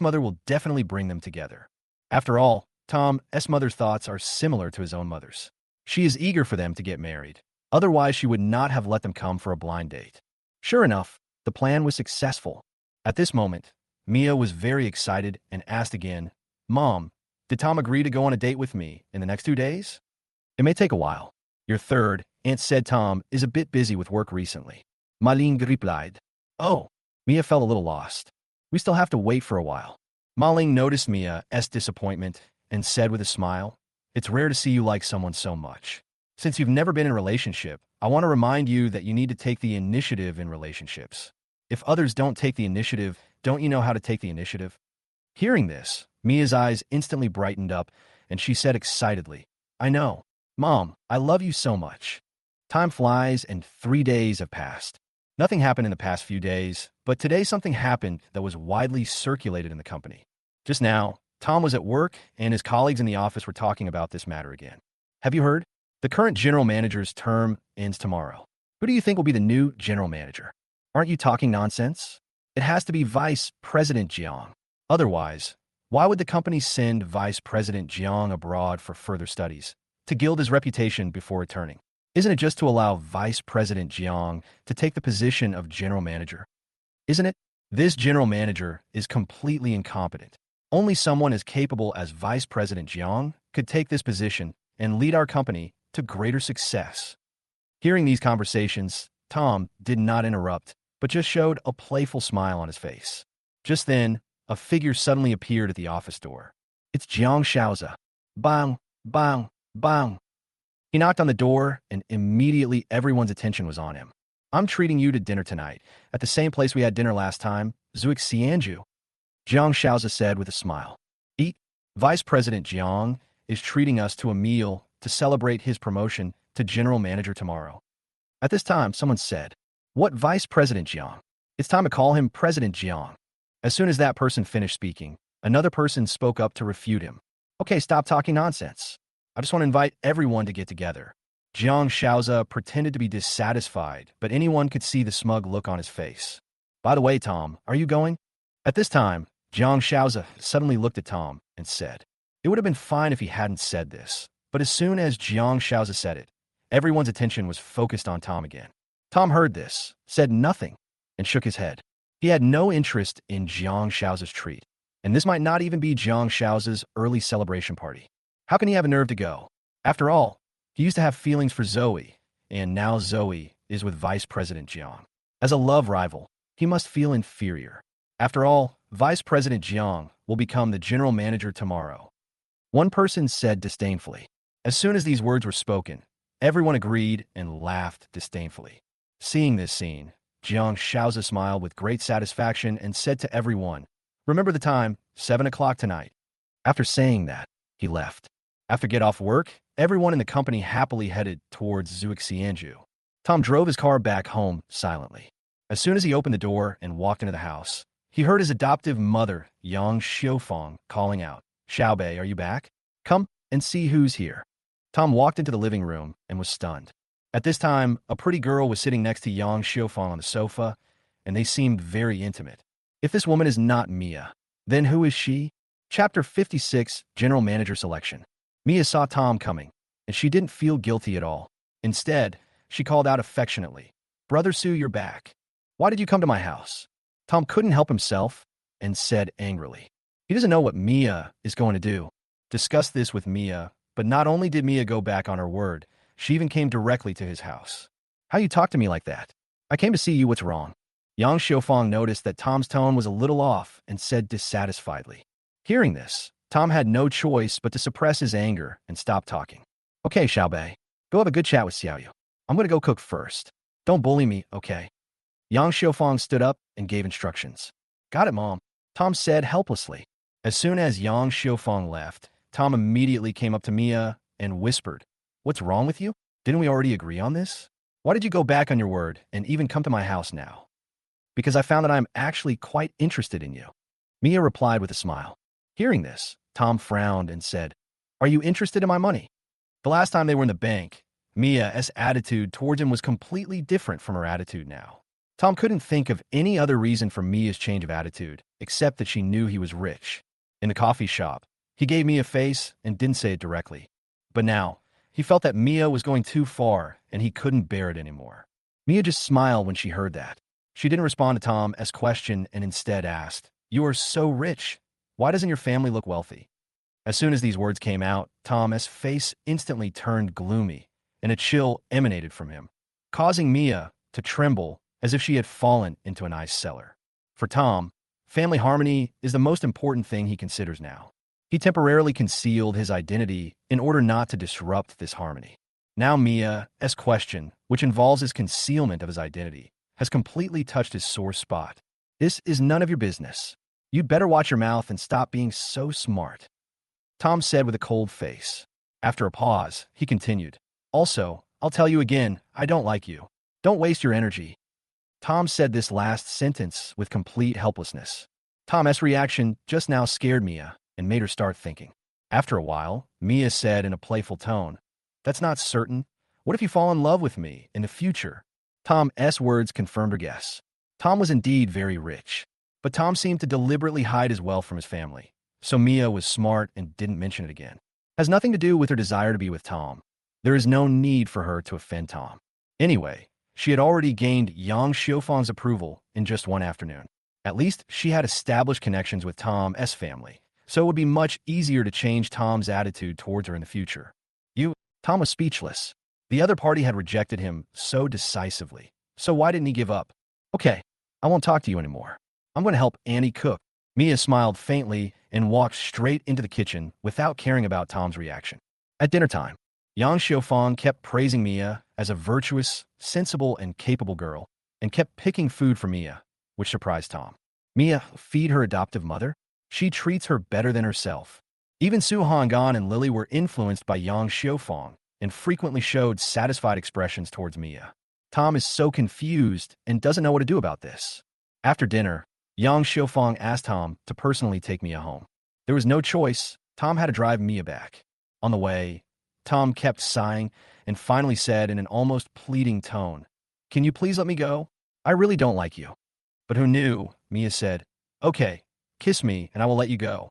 mother will definitely bring them together. After all, Tom's mother's thoughts are similar to his own mother's. She is eager for them to get married. Otherwise, she would not have let them come for a blind date. Sure enough, the plan was successful. At this moment, Mia was very excited and asked again, Mom, did Tom agree to go on a date with me in the next 2 days? It may take a while. Your third aunt said Tom is a bit busy with work recently. Ma Ling replied. Oh, Mia felt a little lost. We still have to wait for a while. Ma Ling noticed Mia's disappointment and said with a smile, It's rare to see you like someone so much. Since you've never been in a relationship, I want to remind you that you need to take the initiative in relationships. If others don't take the initiative, don't you know how to take the initiative? Hearing this, Mia's eyes instantly brightened up, and she said excitedly, I know. Mom, I love you so much. Time flies, and 3 days have passed. Nothing happened in the past few days, but today something happened that was widely circulated in the company. Just now, Tom was at work, and his colleagues in the office were talking about this matter again. Have you heard? The current general manager's term ends tomorrow. Who do you think will be the new general manager? Aren't you talking nonsense? It has to be Vice President Jiang. Otherwise, why would the company send Vice President Jiang abroad for further studies, to gild his reputation before returning? Isn't it just to allow Vice President Jiang to take the position of general manager? Isn't it? This general manager is completely incompetent. Only someone as capable as Vice President Jiang could take this position and lead our company to greater success. Hearing these conversations, Tom did not interrupt, but just showed a playful smile on his face. Just then, a figure suddenly appeared at the office door. It's Jiang Shaoza. Bang, bang, bang. He knocked on the door, and immediately everyone's attention was on him. I'm treating you to dinner tonight, at the same place we had dinner last time, Zuik Xianju. Jiang Shaoza said with a smile. Eat. Vice President Jiang is treating us to a meal to celebrate his promotion to general manager tomorrow. At this time, someone said, "What Vice President Jiang? It's time to call him President Jiang." As soon as that person finished speaking, another person spoke up to refute him. "Okay, stop talking nonsense. I just want to invite everyone to get together." Jiang Shaoza pretended to be dissatisfied, but anyone could see the smug look on his face. "By the way, Tom, are you going?" At this time, Jiang Shaoza suddenly looked at Tom and said, it would have been fine if he hadn't said this, but as soon as Jiang Shaoza said it, everyone's attention was focused on Tom again. Tom heard this, said nothing, and shook his head. He had no interest in Jiang Shaoza's treat, and this might not even be Jiang Shaoza's early celebration party. How can he have a nerve to go? After all, he used to have feelings for Zoe, and now Zoe is with Vice President Jiang. As a love rival, he must feel inferior. After all, Vice President Jiang will become the general manager tomorrow. One person said disdainfully. As soon as these words were spoken, everyone agreed and laughed disdainfully. Seeing this scene, Jiang Shaoza smiled with great satisfaction and said to everyone, "Remember the time, 7 o'clock tonight." After saying that, he left. After get off work, everyone in the company happily headed towards Zhuxianju. Tom drove his car back home silently. As soon as he opened the door and walked into the house, he heard his adoptive mother, Yang Xiufang, calling out, "Xiaobei, are you back? Come and see who's here." Tom walked into the living room and was stunned. At this time, a pretty girl was sitting next to Yang Xiufang on the sofa, and they seemed very intimate. If this woman is not Mia, then who is she? Chapter 56, General Manager Selection. Mia saw Tom coming, and she didn't feel guilty at all. Instead, she called out affectionately, "Brother Sue, you're back. Why did you come to my house?" Tom couldn't help himself and said angrily, he doesn't know what Mia is going to do. Discuss this with Mia, but not only did Mia go back on her word, she even came directly to his house. "How you talk to me like that? I came to see you, what's wrong?" Yang Xiufang noticed that Tom's tone was a little off and said dissatisfiedly. Hearing this, Tom had no choice but to suppress his anger and stop talking. "Okay, Xiaobei, go have a good chat with Xiaoyu. I'm going to go cook first. Don't bully me, okay?" Yang Xiufang stood up and gave instructions. "Got it, Mom," Tom said helplessly. As soon as Yang Xiufang left, Tom immediately came up to Mia and whispered, "What's wrong with you? Didn't we already agree on this? Why did you go back on your word and even come to my house now?" "Because I found that I'm actually quite interested in you," Mia replied with a smile. Hearing this, Tom frowned and said, "Are you interested in my money?" The last time they were in the bank, Mia's attitude towards him was completely different from her attitude now. Tom couldn't think of any other reason for Mia's change of attitude, except that she knew he was rich. In the coffee shop, he gave Mia a face and didn't say it directly. But now, he felt that Mia was going too far and he couldn't bear it anymore. Mia just smiled when she heard that. She didn't respond to Tom's question and instead asked, "You are so rich. Why doesn't your family look wealthy?" As soon as these words came out, Tom's face instantly turned gloomy, and a chill emanated from him, causing Mia to tremble as if she had fallen into an ice cellar. For Tom, family harmony is the most important thing he considers now. He temporarily concealed his identity in order not to disrupt this harmony. Now Mia's question, which involves his concealment of his identity, has completely touched his sore spot. "This is none of your business. You'd better watch your mouth and stop being so smart," Tom said with a cold face. After a pause, he continued, "Also, I'll tell you again, I don't like you. Don't waste your energy." Tom said this last sentence with complete helplessness. Tom's reaction just now scared Mia and made her start thinking. After a while, Mia said in a playful tone, "That's not certain. What if you fall in love with me in the future?" Tom's words confirmed her guess. Tom was indeed very rich, but Tom seemed to deliberately hide his wealth from his family, so Mia was smart and didn't mention it again. It has nothing to do with her desire to be with Tom. There is no need for her to offend Tom. Anyway, she had already gained Yang Xiufang's approval in just one afternoon. At least she had established connections with Tom's family, so it would be much easier to change Tom's attitude towards her in the future. Tom was speechless. The other party had rejected him so decisively, so why didn't he give up? "Okay, I won't talk to you anymore. I'm going to help Annie cook." Mia smiled faintly and walked straight into the kitchen without caring about Tom's reaction. At dinner time, Yang Xiufang kept praising Mia as a virtuous, sensible, and capable girl, and kept picking food for Mia, which surprised Tom. Mia feed her adoptive mother? She treats her better than herself. Even Su Hangan and Lily were influenced by Yang Xiufang and frequently showed satisfied expressions towards Mia. Tom is so confused and doesn't know what to do about this. After dinner, Yang Xiufang asked Tom to personally take Mia home. There was no choice. Tom had to drive Mia back. On the way, Tom kept sighing and finally said in an almost pleading tone, "Can you please let me go? I really don't like you." But who knew? Mia said, "Okay, kiss me and I will let you go."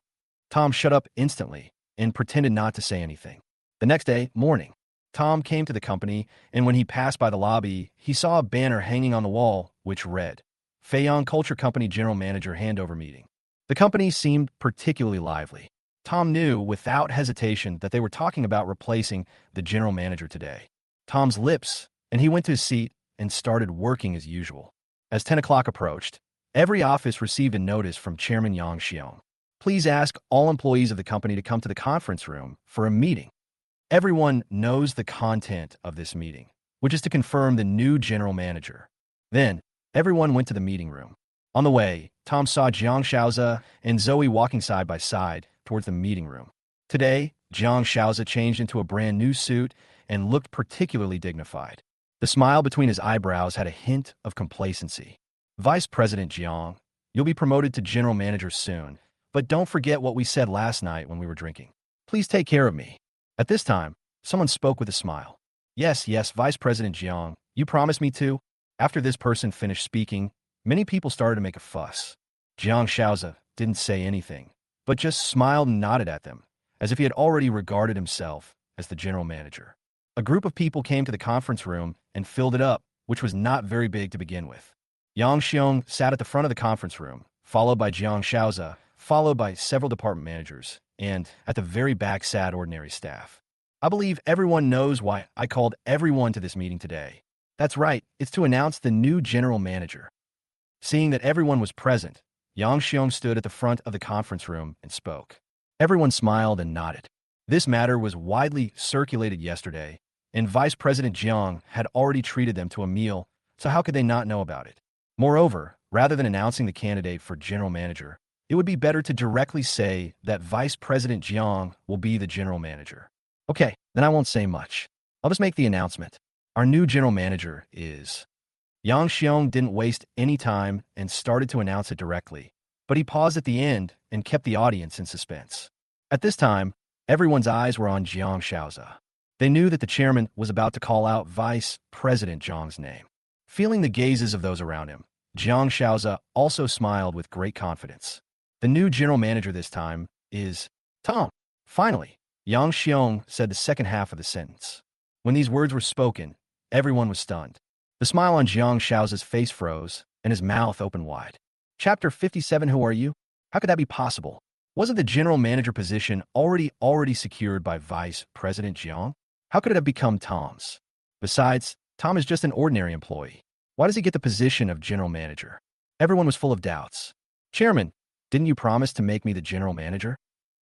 Tom shut up instantly and pretended not to say anything. The next day, morning, Tom came to the company, and when he passed by the lobby, he saw a banner hanging on the wall which read, Feiyon Culture Company General Manager Handover Meeting. The company seemed particularly lively. Tom knew without hesitation that they were talking about replacing the general manager today. Tom's lips, and he went to his seat and started working as usual. As 10 o'clock approached, every office received a notice from Chairman Yang Xiong. Please ask all employees of the company to come to the conference room for a meeting. Everyone knows the content of this meeting, which is to confirm the new general manager. Then, everyone went to the meeting room. On the way, Tom saw Jiang Shaoza and Zoe walking side by side towards the meeting room. Today, Jiang Shaoza changed into a brand new suit and looked particularly dignified. The smile between his eyebrows had a hint of complacency. Vice President Jiang, you'll be promoted to general manager soon, but don't forget what we said last night when we were drinking. Please take care of me. At this time, someone spoke with a smile. Yes, Vice President Jiang, you promised me to. After this person finished speaking, many people started to make a fuss. Jiang Shaoza didn't say anything, but just smiled and nodded at them, as if he had already regarded himself as the general manager. A group of people came to the conference room and filled it up, which was not very big to begin with. Yang Xiong sat at the front of the conference room, followed by Jiang Shaoza, followed by several department managers, and at the very back sat ordinary staff. I believe everyone knows why I called everyone to this meeting today. That's right, it's to announce the new general manager. Seeing that everyone was present, Yang Xiong stood at the front of the conference room and spoke. Everyone smiled and nodded. This matter was widely circulated yesterday, and Vice President Jiang had already treated them to a meal, so how could they not know about it? Moreover, rather than announcing the candidate for general manager, it would be better to directly say that Vice President Jiang will be the general manager. Okay, then I won't say much. I'll just make the announcement. Our new general manager is... Yang Xiong didn't waste any time and started to announce it directly, but he paused at the end and kept the audience in suspense. At this time, everyone's eyes were on Jiang Shaoza. They knew that the chairman was about to call out Vice President Jiang's name. Feeling the gazes of those around him, Jiang Shaoza also smiled with great confidence. The new general manager this time is Tom. Finally, Yang Xiong said the second half of the sentence. When these words were spoken, everyone was stunned. The smile on Jiang Shaoza's face froze, and his mouth opened wide. Chapter 57. Who are you? How could that be possible? Wasn't the general manager position already secured by Vice President Jiang? How could it have become Tom's? Besides, Tom is just an ordinary employee. Why does he get the position of general manager? Everyone was full of doubts. Chairman, didn't you promise to make me the general manager?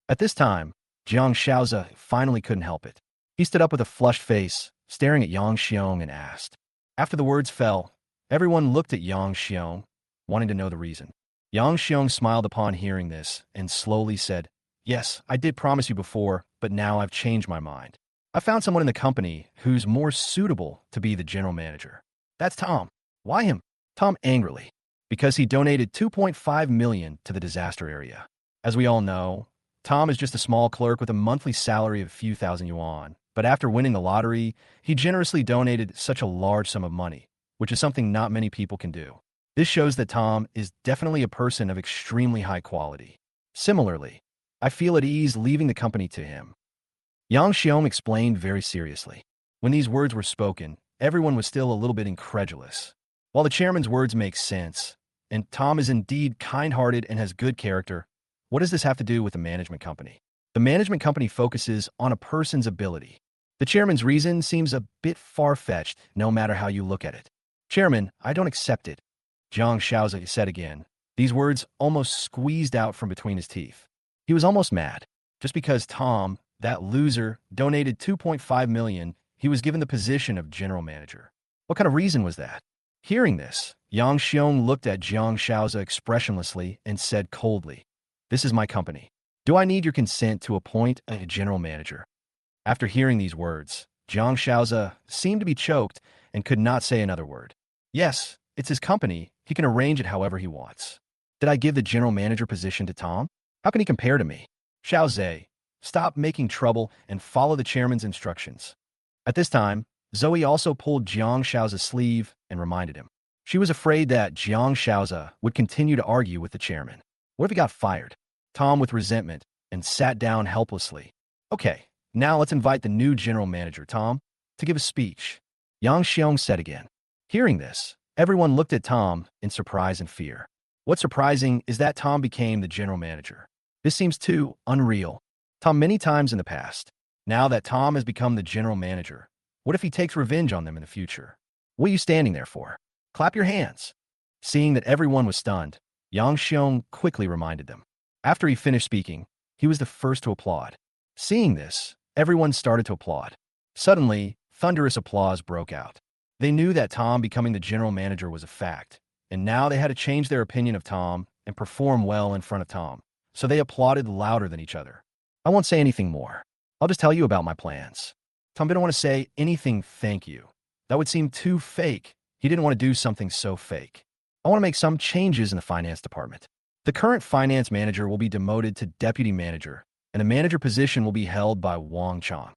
At this time, Jiang Shaoza finally couldn't help it. He stood up with a flushed face, staring at Yang Xiong and asked. After the words fell, everyone looked at Yang Xiong, wanting to know the reason. Yang Xiong smiled upon hearing this and slowly said, Yes, I did promise you before, but now I've changed my mind. I found someone in the company who's more suitable to be the general manager. That's Tom. Why him? Tom angrily. Because he donated 2.5 million to the disaster area. As we all know, Tom is just a small clerk with a monthly salary of a few thousand yuan. But after winning the lottery, he generously donated such a large sum of money, which is something not many people can do. This shows that Tom is definitely a person of extremely high quality. Similarly, I feel at ease leaving the company to him. Yang Xiong explained very seriously. When these words were spoken, everyone was still a little bit incredulous. While the chairman's words make sense, and Tom is indeed kind-hearted and has good character, what does this have to do with the management company? The management company focuses on a person's ability. The chairman's reason seems a bit far-fetched, no matter how you look at it. Chairman, I don't accept it. Jiang Shaoza said again. These words almost squeezed out from between his teeth. He was almost mad. Just because Tom, that loser, donated 2.5 million, he was given the position of general manager. What kind of reason was that? Hearing this, Yang Xiong looked at Jiang Shaoza expressionlessly and said coldly, This is my company. Do I need your consent to appoint a general manager? After hearing these words, Jiang Shaoza seemed to be choked and could not say another word. Yes, it's his company. He can arrange it however he wants. Did I give the general manager position to Tom? How can he compare to me? Xiao Zhe, stop making trouble and follow the chairman's instructions. At this time, Zoe also pulled Jiang Shao's sleeve and reminded him. She was afraid that Jiang Shaoza would continue to argue with the chairman. What if he got fired? Tom, with resentment, and sat down helplessly. Okay, now let's invite the new general manager, Tom, to give a speech. Yang Xiong said again. Hearing this, everyone looked at Tom in surprise and fear. What's surprising is that Tom became the general manager. This seems too unreal. Tom many times in the past. Now that Tom has become the general manager, what if he takes revenge on them in the future? What are you standing there for? Clap your hands. Seeing that everyone was stunned, Yang Xiong quickly reminded them. After he finished speaking, he was the first to applaud. Seeing this, everyone started to applaud. Suddenly, thunderous applause broke out. They knew that Tom becoming the general manager was a fact, and now they had to change their opinion of Tom and perform well in front of Tom. So they applauded louder than each other. I won't say anything more. I'll just tell you about my plans. Tom didn't want to say anything thank you. That would seem too fake. He didn't want to do something so fake. I want to make some changes in the finance department. The current finance manager will be demoted to deputy manager, and the manager position will be held by Wang Chang.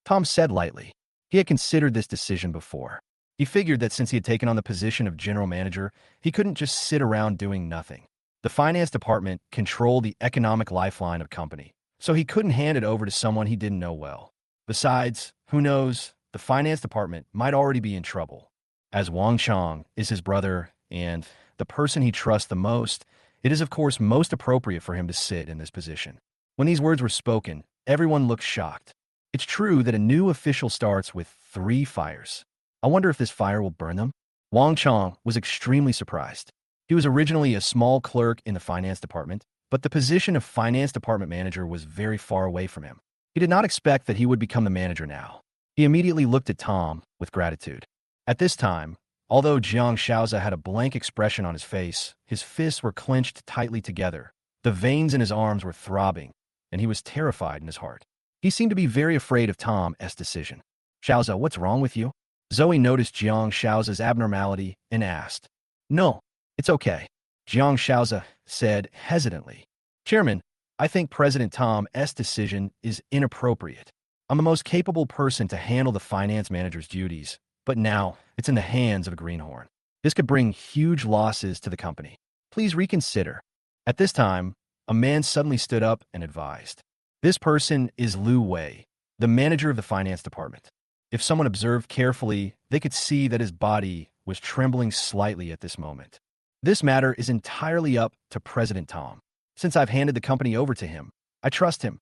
Tom said lightly. He had considered this decision before. He figured that since he had taken on the position of general manager, he couldn't just sit around doing nothing. The finance department controlled the economic lifeline of the company, so he couldn't hand it over to someone he didn't know well. Besides, who knows, the finance department might already be in trouble. As Wang Chang is his brother and the person he trusts the most, it is of course most appropriate for him to sit in this position. When these words were spoken, everyone looked shocked. It's true that a new official starts with 3 fires. I wonder if this fire will burn them? Wang Chang was extremely surprised. He was originally a small clerk in the finance department, but the position of finance department manager was very far away from him. He did not expect that he would become the manager now. He immediately looked at Tom with gratitude. At this time, although Jiang Shaoza had a blank expression on his face, his fists were clenched tightly together. The veins in his arms were throbbing, and he was terrified in his heart. He seemed to be very afraid of Tom's decision. Shaoza, what's wrong with you? Zoe noticed Jiang Shaoza's abnormality and asked. No, it's okay, Jiang Shaoza said hesitantly. Chairman, I think President Tom's decision is inappropriate. I'm the most capable person to handle the finance manager's duties, but now it's in the hands of a greenhorn. This could bring huge losses to the company. Please reconsider. At this time, a man suddenly stood up and advised. This person is Lu Wei, the manager of the finance department. If someone observed carefully, they could see that his body was trembling slightly at this moment. This matter is entirely up to President Tom. Since I've handed the company over to him, I trust him.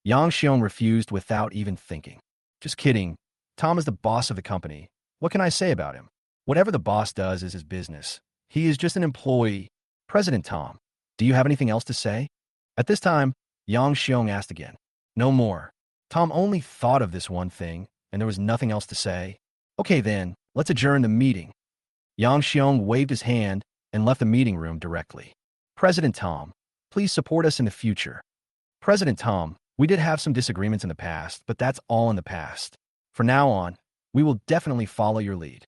Yang Xiong refused without even thinking. Just kidding. Tom is the boss of the company. What can I say about him? Whatever the boss does is his business. He is just an employee. President Tom, do you have anything else to say? At this time, Yang Xiong asked again. No more. Tom only thought of this one thing, and there was nothing else to say. Okay then, let's adjourn the meeting. Yang Xiong waved his hand and left the meeting room directly. President Tom, please support us in the future. President Tom, we did have some disagreements in the past, but that's all in the past. From now on, we will definitely follow your lead.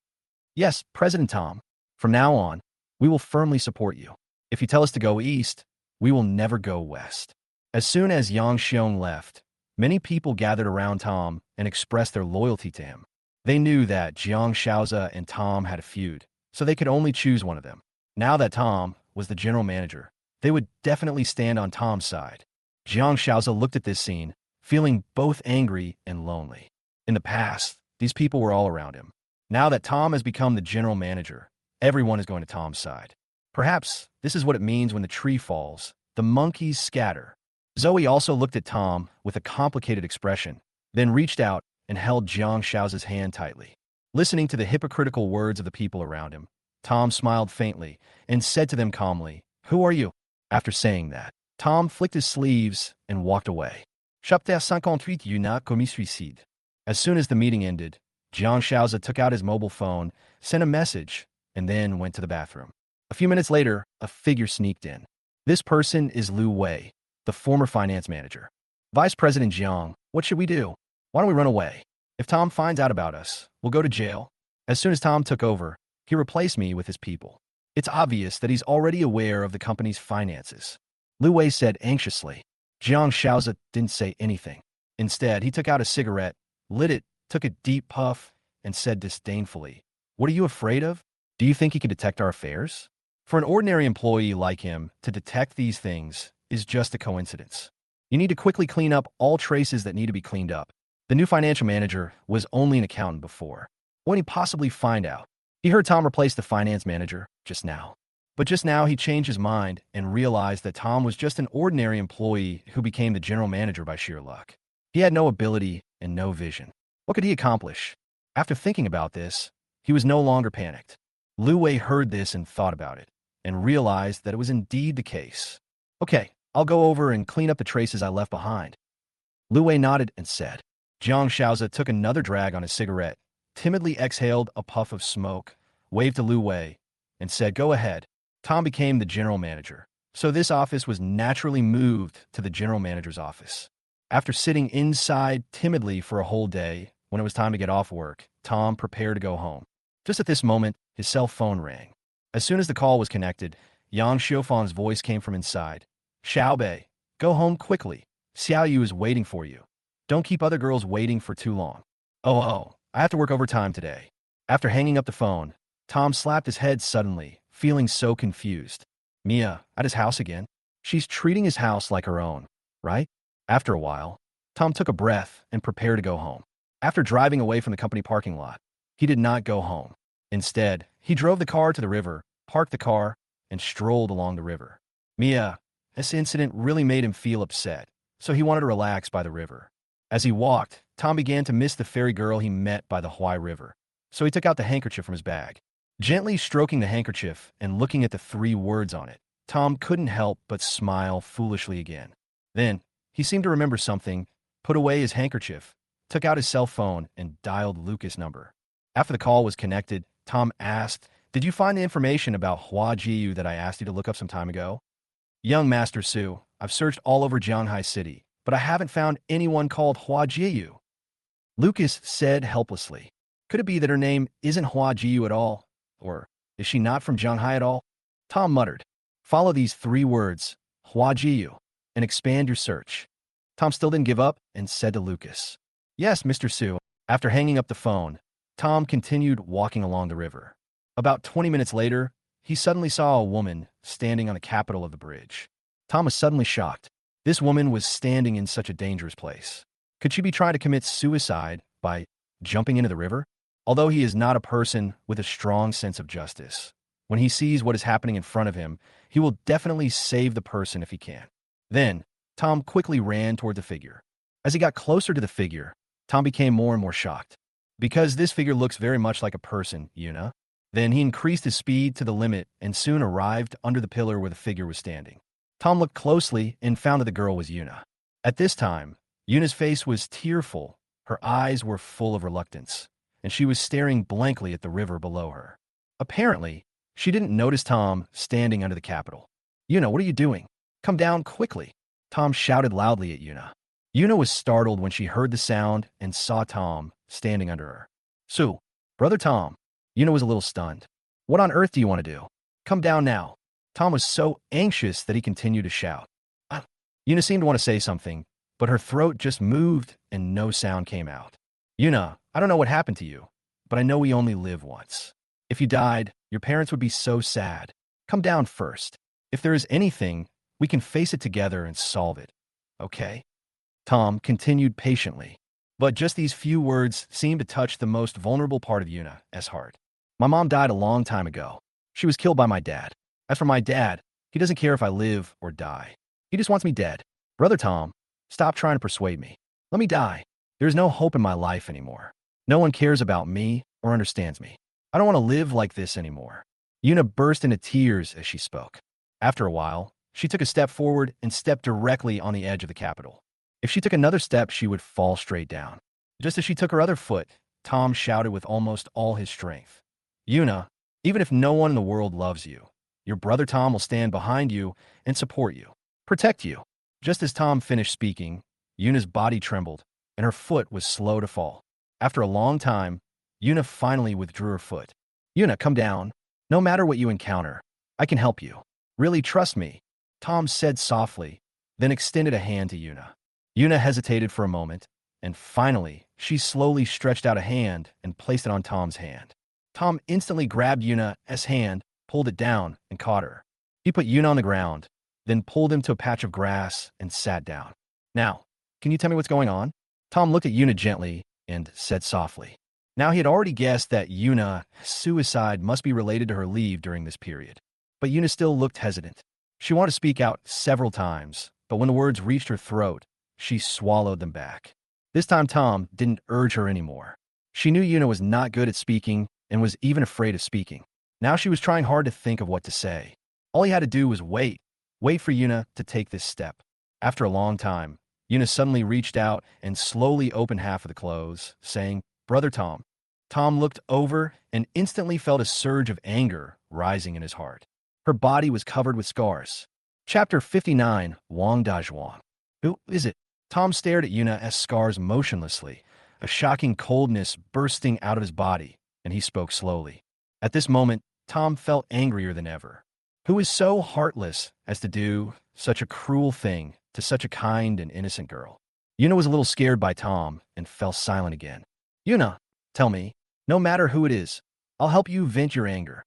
Yes, President Tom, from now on, we will firmly support you. If you tell us to go east, we will never go west. As soon as Yang Xiong left, many people gathered around Tom and expressed their loyalty to him. They knew that Jiang Shaoza and Tom had a feud, so they could only choose one of them. Now that Tom was the general manager, they would definitely stand on Tom's side. Jiang Shaoza looked at this scene, feeling both angry and lonely. In the past, these people were all around him. Now that Tom has become the general manager, everyone is going to Tom's side. Perhaps this is what it means when the tree falls, the monkeys scatter. Zoe also looked at Tom with a complicated expression, then reached out and held Jiang Shaoza's hand tightly. Listening to the hypocritical words of the people around him, Tom smiled faintly and said to them calmly, "Who are you?" After saying that, Tom flicked his sleeves and walked away. Chapitre 58 Yuna commis suicide. As soon as the meeting ended, Jiang Shaoza took out his mobile phone, sent a message, and then went to the bathroom. A few minutes later, a figure sneaked in. This person is Lu Wei, the former finance manager. Vice President Jiang, what should we do? Why don't we run away? If Tom finds out about us, we'll go to jail. As soon as Tom took over, he replaced me with his people. It's obvious that he's already aware of the company's finances. Lu Wei said anxiously. Jiang Shaozi didn't say anything. Instead, he took out a cigarette, lit it, took a deep puff, and said disdainfully, "What are you afraid of? Do you think he can detect our affairs?" For an ordinary employee like him to detect these things is just a coincidence. You need to quickly clean up all traces that need to be cleaned up. The new financial manager was only an accountant before. What would he possibly find out? He heard Tom replace the finance manager just now. But just now he changed his mind and realized that Tom was just an ordinary employee who became the general manager by sheer luck. He had no ability and no vision. What could he accomplish? After thinking about this, he was no longer panicked. Lu Wei heard this and thought about it, and realized that it was indeed the case. "Okay, I'll go over and clean up the traces I left behind." Lu Wei nodded and said. Jiang Shaozi took another drag on his cigarette, timidly exhaled a puff of smoke, waved to Lu Wei, and said, "Go ahead." Tom became the general manager, so this office was naturally moved to the general manager's office. After sitting inside timidly for a whole day, when it was time to get off work, Tom prepared to go home. Just at this moment, his cell phone rang. As soon as the call was connected, Yang Xiufan's voice came from inside. "Xiaobei, go home quickly. Xiao Yu is waiting for you. Don't keep other girls waiting for too long." Oh, I have to work overtime today." After hanging up the phone, Tom slapped his head suddenly, feeling so confused. Mia, at his house again? She's treating his house like her own, right? After a while, Tom took a breath and prepared to go home. After driving away from the company parking lot, he did not go home. Instead, he drove the car to the river, parked the car, and strolled along the river. This incident really made him feel upset, so he wanted to relax by the river. As he walked, Tom began to miss the fairy girl he met by the Huai River, so he took out the handkerchief from his bag. Gently stroking the handkerchief and looking at the 3 words on it, Tom couldn't help but smile foolishly again. Then, he seemed to remember something, put away his handkerchief, took out his cell phone, and dialed Lucas' number. After the call was connected, Tom asked, "Did you find the information about Hua Jiyu that I asked you to look up some time ago?" "Young Master Su, I've searched all over Jianghai City, but I haven't found anyone called Hua Jiyu," Lucas said helplessly. Could it be that her name isn't Hua Jiyu at all? Or is she not from Jianghai at all? Tom muttered, "Follow these 3 words, Hua Jiyu, and expand your search." Tom still didn't give up and said to Lucas, "Yes, Mr. Su." After hanging up the phone, Tom continued walking along the river. About 20 minutes later, he suddenly saw a woman standing on the capital of the bridge. Tom was suddenly shocked. This woman was standing in such a dangerous place. Could she be trying to commit suicide by jumping into the river? Although he is not a person with a strong sense of justice, when he sees what is happening in front of him, he will definitely save the person if he can. Then, Tom quickly ran toward the figure. As he got closer to the figure, Tom became more and more shocked. Because this figure looks very much like a person, Yuna. Then he increased his speed to the limit and soon arrived under the pillar where the figure was standing. Tom looked closely and found that the girl was Yuna. At this time, Yuna's face was tearful, her eyes were full of reluctance, and she was staring blankly at the river below her. Apparently, she didn't notice Tom standing under the capital. "Yuna, what are you doing? Come down quickly," Tom shouted loudly at Yuna. Yuna was startled when she heard the sound and saw Tom standing under her. "Su, brother Tom." Yuna was a little stunned. "What on earth do you want to do? Come down now." Tom was so anxious that he continued to shout. Yuna seemed to want to say something, but her throat just moved and no sound came out. "Yuna, I don't know what happened to you, but I know we only live once. If you died, your parents would be so sad. Come down first. If there is anything, we can face it together and solve it. Okay?" Tom continued patiently. But just these few words seemed to touch the most vulnerable part of Yuna's heart. "My mom died a long time ago. She was killed by my dad. As for my dad, he doesn't care if I live or die. He just wants me dead. Brother Tom, stop trying to persuade me. Let me die. There is no hope in my life anymore. No one cares about me or understands me. I don't want to live like this anymore." Yuna burst into tears as she spoke. After a while, she took a step forward and stepped directly on the edge of the capital. If she took another step, she would fall straight down. Just as she took her other foot, Tom shouted with almost all his strength, "Yuna, even if no one in the world loves you, your brother Tom will stand behind you and support you, protect you." Just as Tom finished speaking, Yuna's body trembled, and her foot was slow to fall. After a long time, Yuna finally withdrew her foot. Yuna, come down. No matter what you encounter, I can help you. Really trust me, Tom said softly, then extended a hand to Yuna. Yuna hesitated for a moment, and finally, she slowly stretched out a hand and placed it on Tom's hand. Tom instantly grabbed Yuna's hand, pulled it down, and caught her. He put Yuna on the ground, then pulled him to a patch of grass and sat down. Now, can you tell me what's going on? Tom looked at Yuna gently and said softly. Now he had already guessed that Yuna's suicide must be related to her leave during this period. But Yuna still looked hesitant. She wanted to speak out several times, but when the words reached her throat, she swallowed them back. This time Tom didn't urge her anymore. She knew Yuna was not good at speaking and was even afraid of speaking. Now she was trying hard to think of what to say. All he had to do was wait for Yuna to take this step. After a long time, Yuna suddenly reached out and slowly opened half of the clothes, saying, "Brother Tom." Tom looked over and instantly felt a surge of anger rising in his heart. Her body was covered with scars. Chapter 59, Wang Dazhuang. Who is it? Tom stared at Yuna's scars motionlessly, a shocking coldness bursting out of his body, and he spoke slowly. At this moment, Tom felt angrier than ever. Who is so heartless as to do such a cruel thing to such a kind and innocent girl? Yuna was a little scared by Tom and fell silent again. Yuna, tell me, no matter who it is, I'll help you vent your anger.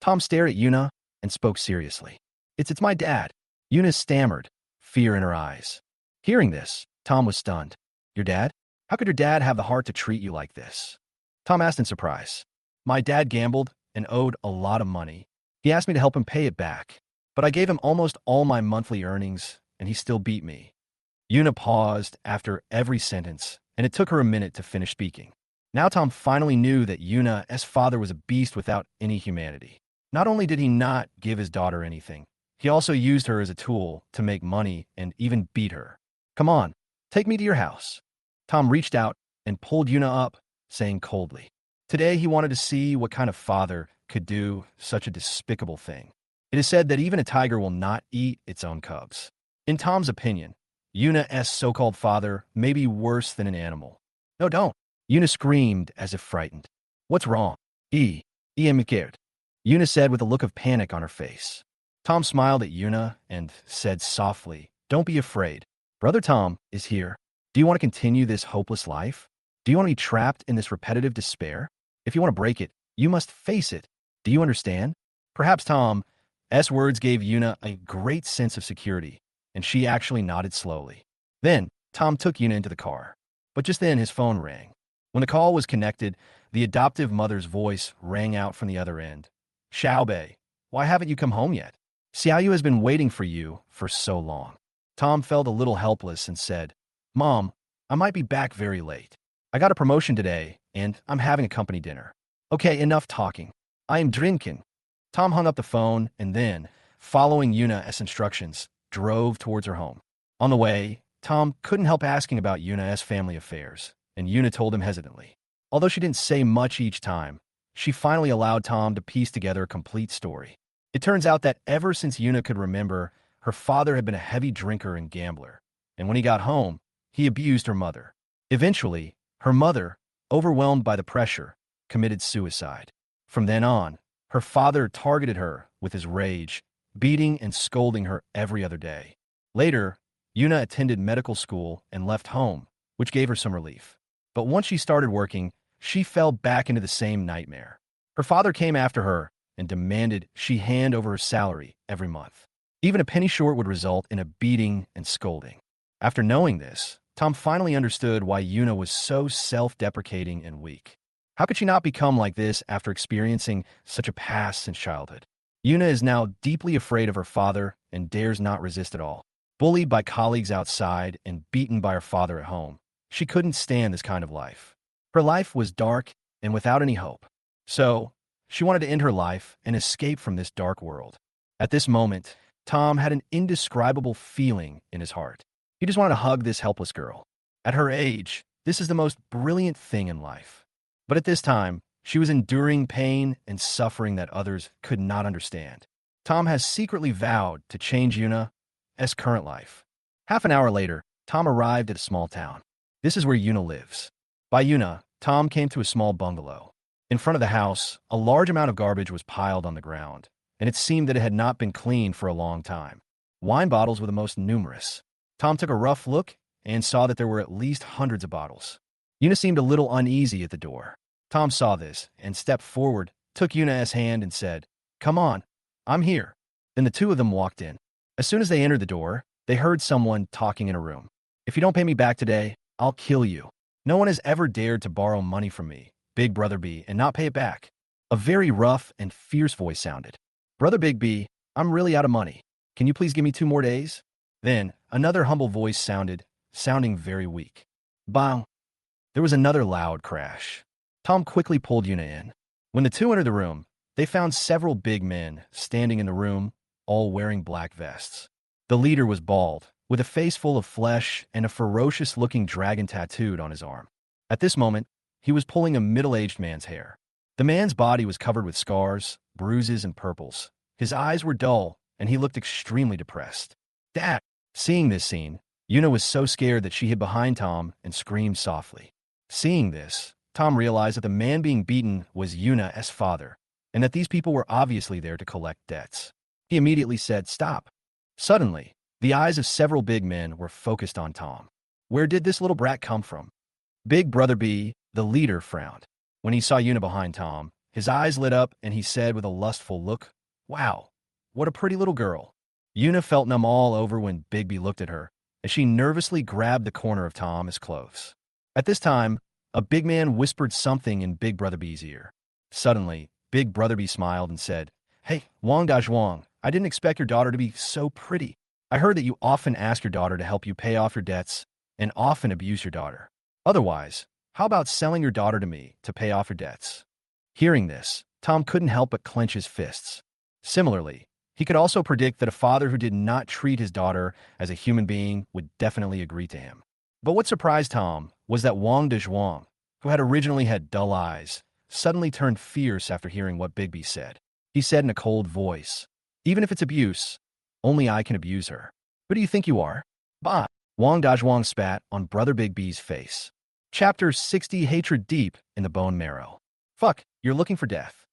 Tom stared at Yuna and spoke seriously. It's my dad. Yuna stammered, fear in her eyes. Hearing this, Tom was stunned. Your dad? How could your dad have the heart to treat you like this? Tom asked in surprise. My dad gambled and owed a lot of money. He asked me to help him pay it back, but I gave him almost all my monthly earnings, and he still beat me. Yuna paused after every sentence, and it took her a minute to finish speaking. Now Tom finally knew that Yuna's father was a beast without any humanity. Not only did he not give his daughter anything, he also used her as a tool to make money and even beat her. Come on, take me to your house. Tom reached out and pulled Yuna up, saying coldly. Today he wanted to see what kind of father could do such a despicable thing. It is said that even a tiger will not eat its own cubs. In Tom's opinion, Yuna's so-called father may be worse than an animal. No, don't. Yuna screamed as if frightened. What's wrong? Am scared. Yuna said with a look of panic on her face. Tom smiled at Yuna and said softly, don't be afraid. Brother Tom is here. Do you want to continue this hopeless life? Do you want to be trapped in this repetitive despair? If you want to break it, you must face it. Do you understand? Perhaps Tom's words gave Yuna a great sense of security, and she actually nodded slowly. Then, Tom took Yuna into the car. But just then his phone rang. When the call was connected, the adoptive mother's voice rang out from the other end. Xiaobei, why haven't you come home yet? Xiaoyu has been waiting for you for so long. Tom felt a little helpless and said, Mom, I might be back very late. I got a promotion today, and I'm having a company dinner. Okay, enough talking. I am drinking. Tom hung up the phone and then, following Yuna's instructions, drove towards her home. On the way, Tom couldn't help asking about Yuna's family affairs, and Yuna told him hesitantly. Although she didn't say much each time, she finally allowed Tom to piece together a complete story. It turns out that ever since Yuna could remember, her father had been a heavy drinker and gambler, and when he got home, he abused her mother. Eventually, her mother, overwhelmed by the pressure, committed suicide. From then on, her father targeted her with his rage, beating and scolding her every other day. Later, Yuna attended medical school and left home, which gave her some relief. But once she started working, she fell back into the same nightmare. Her father came after her and demanded she hand over her salary every month. Even a penny short would result in a beating and scolding. After knowing this, Tom finally understood why Yuna was so self-deprecating and weak. How could she not become like this after experiencing such a past since childhood? Yuna is now deeply afraid of her father and dares not resist at all. Bullied by colleagues outside and beaten by her father at home, she couldn't stand this kind of life. Her life was dark and without any hope. So, she wanted to end her life and escape from this dark world. At this moment, Tom had an indescribable feeling in his heart. He just wanted to hug this helpless girl. At her age, this is the most brilliant thing in life. But at this time, she was enduring pain and suffering that others could not understand. Tom has secretly vowed to change Yuna's current life. Half an hour later, Tom arrived at a small town. This is where Yuna lives. By Yuna, Tom came to a small bungalow. In front of the house, a large amount of garbage was piled on the ground, and it seemed that it had not been cleaned for a long time. Wine bottles were the most numerous. Tom took a rough look and saw that there were at least hundreds of bottles. Yuna seemed a little uneasy at the door. Tom saw this and stepped forward, took Yuna's hand and said, "Come on, I'm here." Then the two of them walked in. As soon as they entered the door, they heard someone talking in a room. "If you don't pay me back today, I'll kill you. No one has ever dared to borrow money from me, Big Brother B, and not pay it back." A very rough and fierce voice sounded. "Brother Big B, I'm really out of money. Can you please give me 2 more days?" Then another humble voice sounded, sounding very weak. Bang! There was another loud crash. Tom quickly pulled Yuna in. When the two entered the room, they found several big men standing in the room, all wearing black vests. The leader was bald, with a face full of flesh and a ferocious-looking dragon tattooed on his arm. At this moment, he was pulling a middle-aged man's hair. The man's body was covered with scars, bruises, and purples. His eyes were dull, and he looked extremely depressed. "Dad!" Seeing this scene, Yuna was so scared that she hid behind Tom and screamed softly. Seeing this, Tom realized that the man being beaten was Yuna's father, and that these people were obviously there to collect debts. He immediately said, "Stop." Suddenly, the eyes of several big men were focused on Tom. Where did this little brat come from? Big Brother B, the leader, frowned. When he saw Yuna behind Tom, his eyes lit up and he said with a lustful look, "Wow, what a pretty little girl." Yuna felt numb all over when Bigby looked at her, as she nervously grabbed the corner of Tom's clothes. At this time, a big man whispered something in Big Brother B's ear. Suddenly, Big Brother B smiled and said, "Hey, Wang Dazhuang, I didn't expect your daughter to be so pretty. I heard that you often ask your daughter to help you pay off your debts and often abuse your daughter. Otherwise, how about selling your daughter to me to pay off your debts?" Hearing this, Tom couldn't help but clench his fists. Similarly, he could also predict that a father who did not treat his daughter as a human being would definitely agree to him. But what surprised Tom was that Wang Dazhuang, who had originally had dull eyes, suddenly turned fierce after hearing what Bigby said. He said in a cold voice, "Even if it's abuse, only I can abuse her. Who do you think you are?" Bah! Wang Dazhuang spat on Brother Bigby's face. Chapter 60, Hatred Deep in the Bone Marrow. "Fuck, you're looking for death."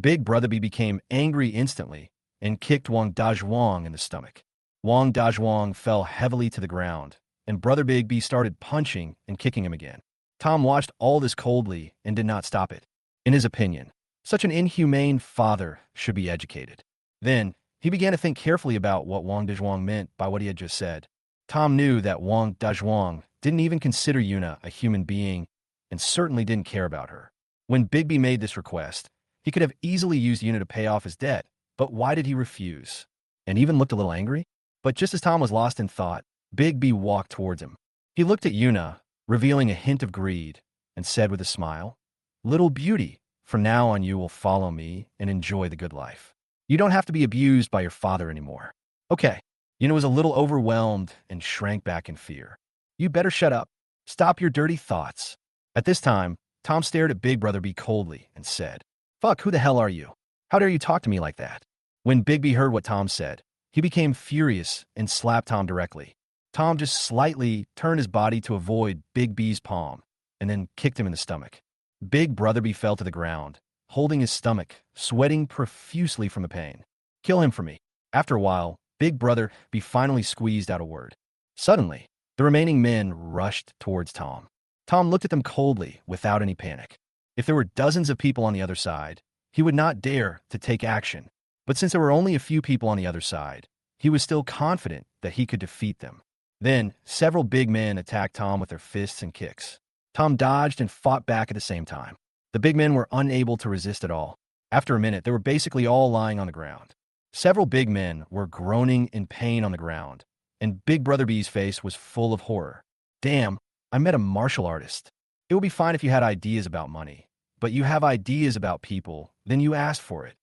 Big Brother B became angry instantly and kicked Wang Dazhuang in the stomach. Wang Dazhuang fell heavily to the ground, and Brother Big B started punching and kicking him again. Tom watched all this coldly and did not stop it. In his opinion, such an inhumane father should be educated. Then, he began to think carefully about what Wang Dazhuang meant by what he had just said. Tom knew that Wang Dazhuang didn't even consider Yuna a human being and certainly didn't care about her. When Bigby made this request, he could have easily used Yuna to pay off his debt, but why did he refuse? And even looked a little angry? But just as Tom was lost in thought, Bigby walked towards him. He looked at Yuna, revealing a hint of greed, and said with a smile, "Little beauty, from now on you will follow me and enjoy the good life. You don't have to be abused by your father anymore." Okay. Yuna was a little overwhelmed and shrank back in fear. "You better shut up. Stop your dirty thoughts." At this time, Tom stared at Big Brother B coldly and said, "Fuck, who the hell are you? How dare you talk to me like that?" When Bigby heard what Tom said, he became furious and slapped Tom directly. Tom just slightly turned his body to avoid Big B's palm and then kicked him in the stomach. Big Brother B fell to the ground, holding his stomach, sweating profusely from the pain. "Kill him for me." After a while, Big Brother B finally squeezed out a word. Suddenly, the remaining men rushed towards Tom. Tom looked at them coldly, without any panic. If there were dozens of people on the other side, he would not dare to take action. But since there were only a few people on the other side, he was still confident that he could defeat them. Then, several big men attacked Tom with their fists and kicks. Tom dodged and fought back at the same time. The big men were unable to resist at all. After a minute, they were basically all lying on the ground. Several big men were groaning in pain on the ground, and Big Brother B's face was full of horror. "Damn, I met a martial artist. It would be fine if you had ideas about money, but you have ideas about people, then you ask for it."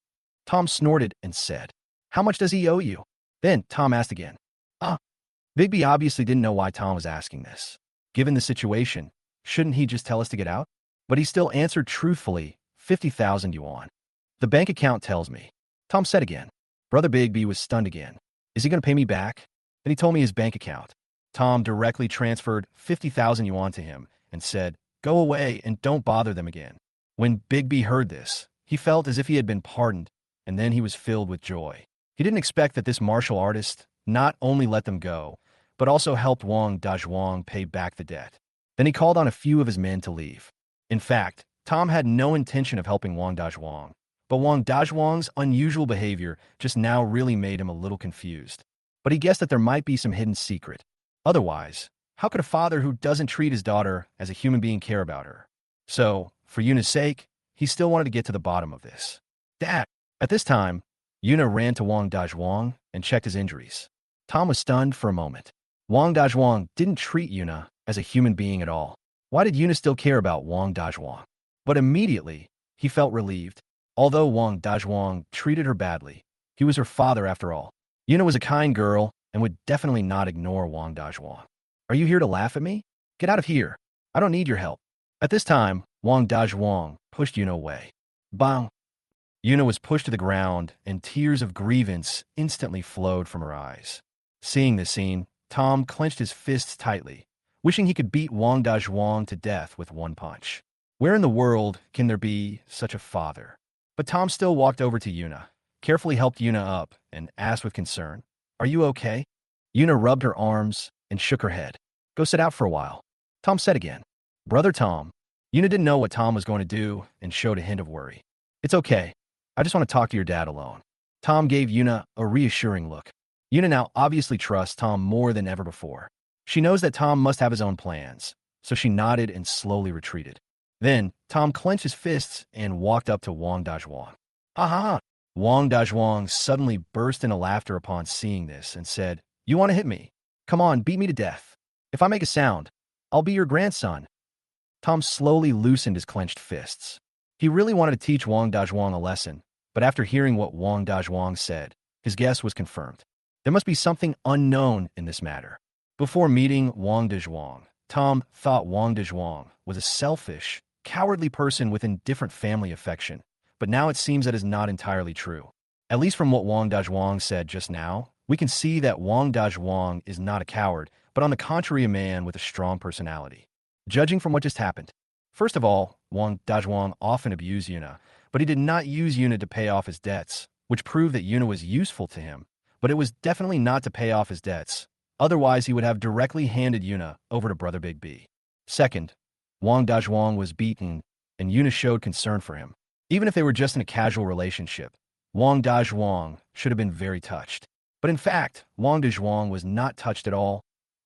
Tom snorted and said, "How much does he owe you?" Then Tom asked again. Bigby obviously didn't know why Tom was asking this. Given the situation, shouldn't he just tell us to get out? But he still answered truthfully, 50,000 yuan. "The bank account tells me." Tom said again. Brother Bigby was stunned again. "Is he going to pay me back?" Then he told me his bank account. Tom directly transferred 50,000 yuan to him and said, Go away and don't bother them again. When Bigby heard this, he felt as if he had been pardoned, and then he was filled with joy. He didn't expect that this martial artist not only let them go, but also helped Wang Dazhuang pay back the debt. Then he called on a few of his men to leave. In fact, Tom had no intention of helping Wang Dazhuang, but Wang Dazhuang's unusual behavior just now really made him a little confused. But he guessed that there might be some hidden secret. Otherwise, how could a father who doesn't treat his daughter as a human being care about her? So, for Yuna's sake, he still wanted to get to the bottom of this. Dad! At this time, Yuna ran to Wang Dazhuang and checked his injuries. Tom was stunned for a moment. Wang Dazhuang didn't treat Yuna as a human being at all. Why did Yuna still care about Wang Dazhuang? But immediately, he felt relieved. Although Wang Dazhuang treated her badly, he was her father after all. Yuna was a kind girl and would definitely not ignore Wang Dazhuang. Are you here to laugh at me? Get out of here. I don't need your help. At this time, Wang Dazhuang pushed Yuna away. Bang! Yuna was pushed to the ground, and tears of grievance instantly flowed from her eyes. Seeing this scene, Tom clenched his fists tightly, wishing he could beat Wang Dazhuang to death with one punch. Where in the world can there be such a father? But Tom still walked over to Yuna, carefully helped Yuna up, and asked with concern, "Are you okay?" Yuna rubbed her arms and shook her head. "Go sit out for a while," Tom said again. "Brother Tom." Yuna didn't know what Tom was going to do and showed a hint of worry. "It's okay. I just want to talk to your dad alone." Tom gave Yuna a reassuring look. Yuna now obviously trusts Tom more than ever before. She knows that Tom must have his own plans, so she nodded and slowly retreated. Then, Tom clenched his fists and walked up to Wang Dazhuang. "Aha!" Wang Dazhuang suddenly burst into laughter upon seeing this and said, "You want to hit me? Come on, beat me to death. If I make a sound, I'll be your grandson." Tom slowly loosened his clenched fists. He really wanted to teach Wang Dazhuang a lesson, but after hearing what Wang Dazhuang said, his guess was confirmed. There must be something unknown in this matter. Before meeting Wang Dazhuang, Tom thought Wang Dazhuang was a selfish, cowardly person with indifferent family affection, but now it seems that is not entirely true. At least from what Wang Dazhuang said just now, we can see that Wang Dazhuang is not a coward, but on the contrary a man with a strong personality. Judging from what just happened, first of all, Wang Dazhuang often abused Yuna, but he did not use Yuna to pay off his debts, which proved that Yuna was useful to him, but it was definitely not to pay off his debts. Otherwise, he would have directly handed Yuna over to Brother Big B. Second, Wang Dazhuang was beaten, and Yuna showed concern for him. Even if they were just in a casual relationship, Wang Dazhuang should have been very touched. But in fact, Wang Dazhuang was not touched at all,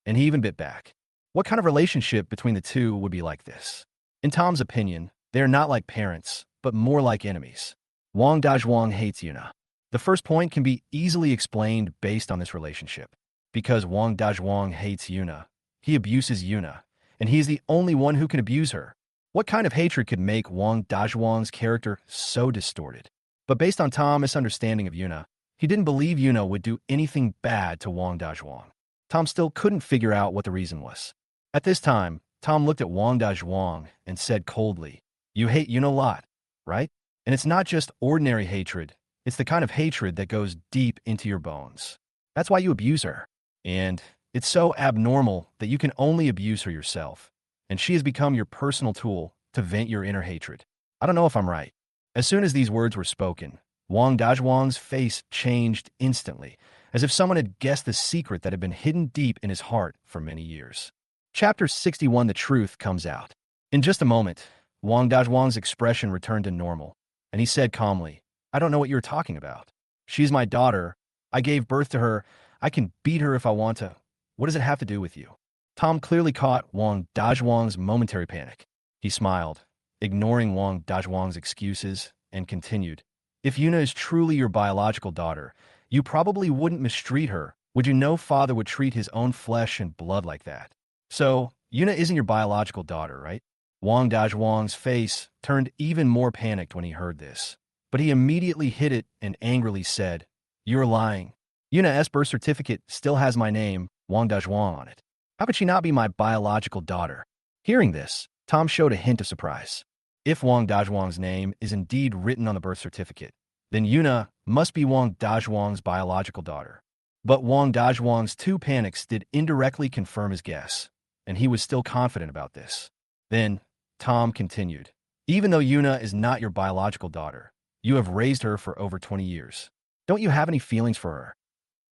and he even bit back. What kind of relationship between the two would be like this? In Tom's opinion, they are not like parents, but more like enemies. Wang Dazhuang hates Yuna. The first point can be easily explained based on this relationship. Because Wang Dazhuang hates Yuna, he abuses Yuna, and he is the only one who can abuse her. What kind of hatred could make Wang Dazhuang's character so distorted? But based on Tom's misunderstanding of Yuna, he didn't believe Yuna would do anything bad to Wang Dazhuang. Tom still couldn't figure out what the reason was. At this time, Tom looked at Wang Dazhuang and said coldly, "You hate Yuna a lot, right? And it's not just ordinary hatred, it's the kind of hatred that goes deep into your bones. That's why you abuse her. And it's so abnormal that you can only abuse her yourself, and she has become your personal tool to vent your inner hatred. I don't know if I'm right." As soon as these words were spoken, Wang Dazhuang's face changed instantly, as if someone had guessed the secret that had been hidden deep in his heart for many years. Chapter 61, The Truth Comes Out. In just a moment, Wang Dazhuang's expression returned to normal, and he said calmly, "I don't know what you're talking about. She's my daughter. I gave birth to her. I can beat her if I want to. What does it have to do with you?" Tom clearly caught Wang Dazhuang's momentary panic. He smiled, ignoring Wang Dazhuang's excuses, and continued, "If Yuna is truly your biological daughter, you probably wouldn't mistreat her. Would you know father would treat his own flesh and blood like that? So, Yuna isn't your biological daughter, right?" Wang Dazhuang's face turned even more panicked when he heard this, but he immediately hid it and angrily said, "You're lying. Yuna's birth certificate still has my name, Wang Dazhuang, on it. How could she not be my biological daughter?" Hearing this, Tom showed a hint of surprise. If Wang Dazhuang's name is indeed written on the birth certificate, then Yuna must be Wang Dazhuang's biological daughter. But Wang Dazhuang's two panics did indirectly confirm his guess, and he was still confident about this. Then, Tom continued. Even though Yuna is not your biological daughter, you have raised her for over 20 years. Don't you have any feelings for her?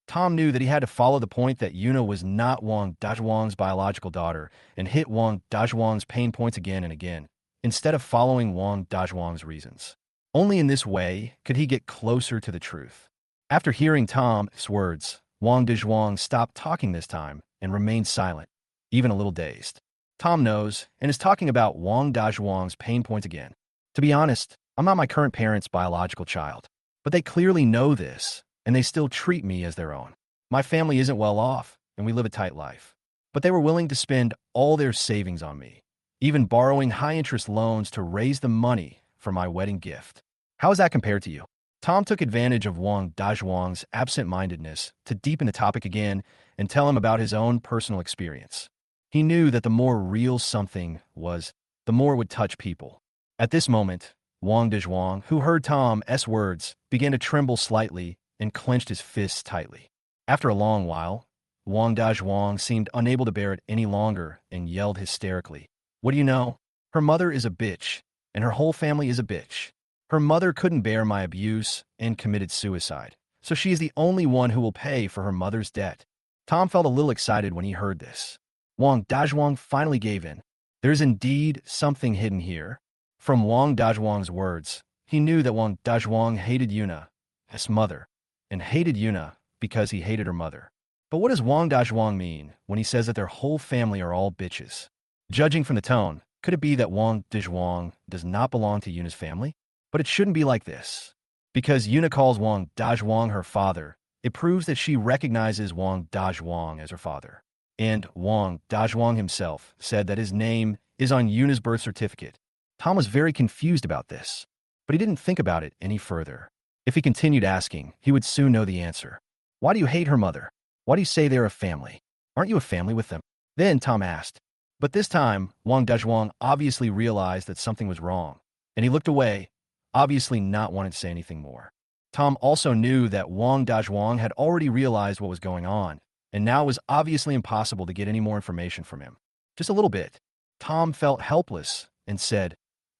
Tom knew that he had to follow the point that Yuna was not Wang Dazhuang's biological daughter and hit Wang Dazhuang's pain points again and again, instead of following Wang Dazhuang's reasons. Only in this way could he get closer to the truth. After hearing Tom's words, Wang Dazhuang stopped talking this time and remained silent, even a little dazed. Tom knows and is talking about Wang Dazhuang's pain points again. To be honest, I'm not my current parents' biological child, but they clearly know this, and they still treat me as their own. My family isn't well off, and we live a tight life. But they were willing to spend all their savings on me, even borrowing high-interest loans to raise the money for my wedding gift. How is that compared to you? Tom took advantage of Wang Dazhuang's absent-mindedness to deepen the topic again and tell him about his own personal experience. He knew that the more real something was, the more it would touch people. At this moment, Wang Dazhuang, who heard Tom's words, began to tremble slightly and clenched his fists tightly. After a long while, Wang Dazhuang seemed unable to bear it any longer and yelled hysterically, "What do you know? Her mother is a bitch, and her whole family is a bitch. Her mother couldn't bear my abuse and committed suicide, so she is the only one who will pay for her mother's debt." Tom felt a little excited when he heard this. Wang Dazhuang finally gave in. There's indeed something hidden here. From Wang Dazhuang's words, he knew that Wang Dazhuang hated Yuna, his mother, and hated Yuna because he hated her mother. But what does Wang Dazhuang mean when he says that their whole family are all bitches? Judging from the tone, could it be that Wang Dazhuang does not belong to Yuna's family? But it shouldn't be like this. Because Yuna calls Wang Dazhuang her father, it proves that she recognizes Wang Dazhuang as her father. And Wang Dazhuang himself said that his name is on Yuna's birth certificate. Tom was very confused about this, but he didn't think about it any further. If he continued asking, he would soon know the answer. Why do you hate her mother? Why do you say they're a family? Aren't you a family with them? Then Tom asked. But this time, Wang Dazhuang obviously realized that something was wrong, and he looked away, obviously not wanting to say anything more. Tom also knew that Wang Dazhuang had already realized what was going on, and now it was obviously impossible to get any more information from him. Just a little bit. Tom felt helpless and said,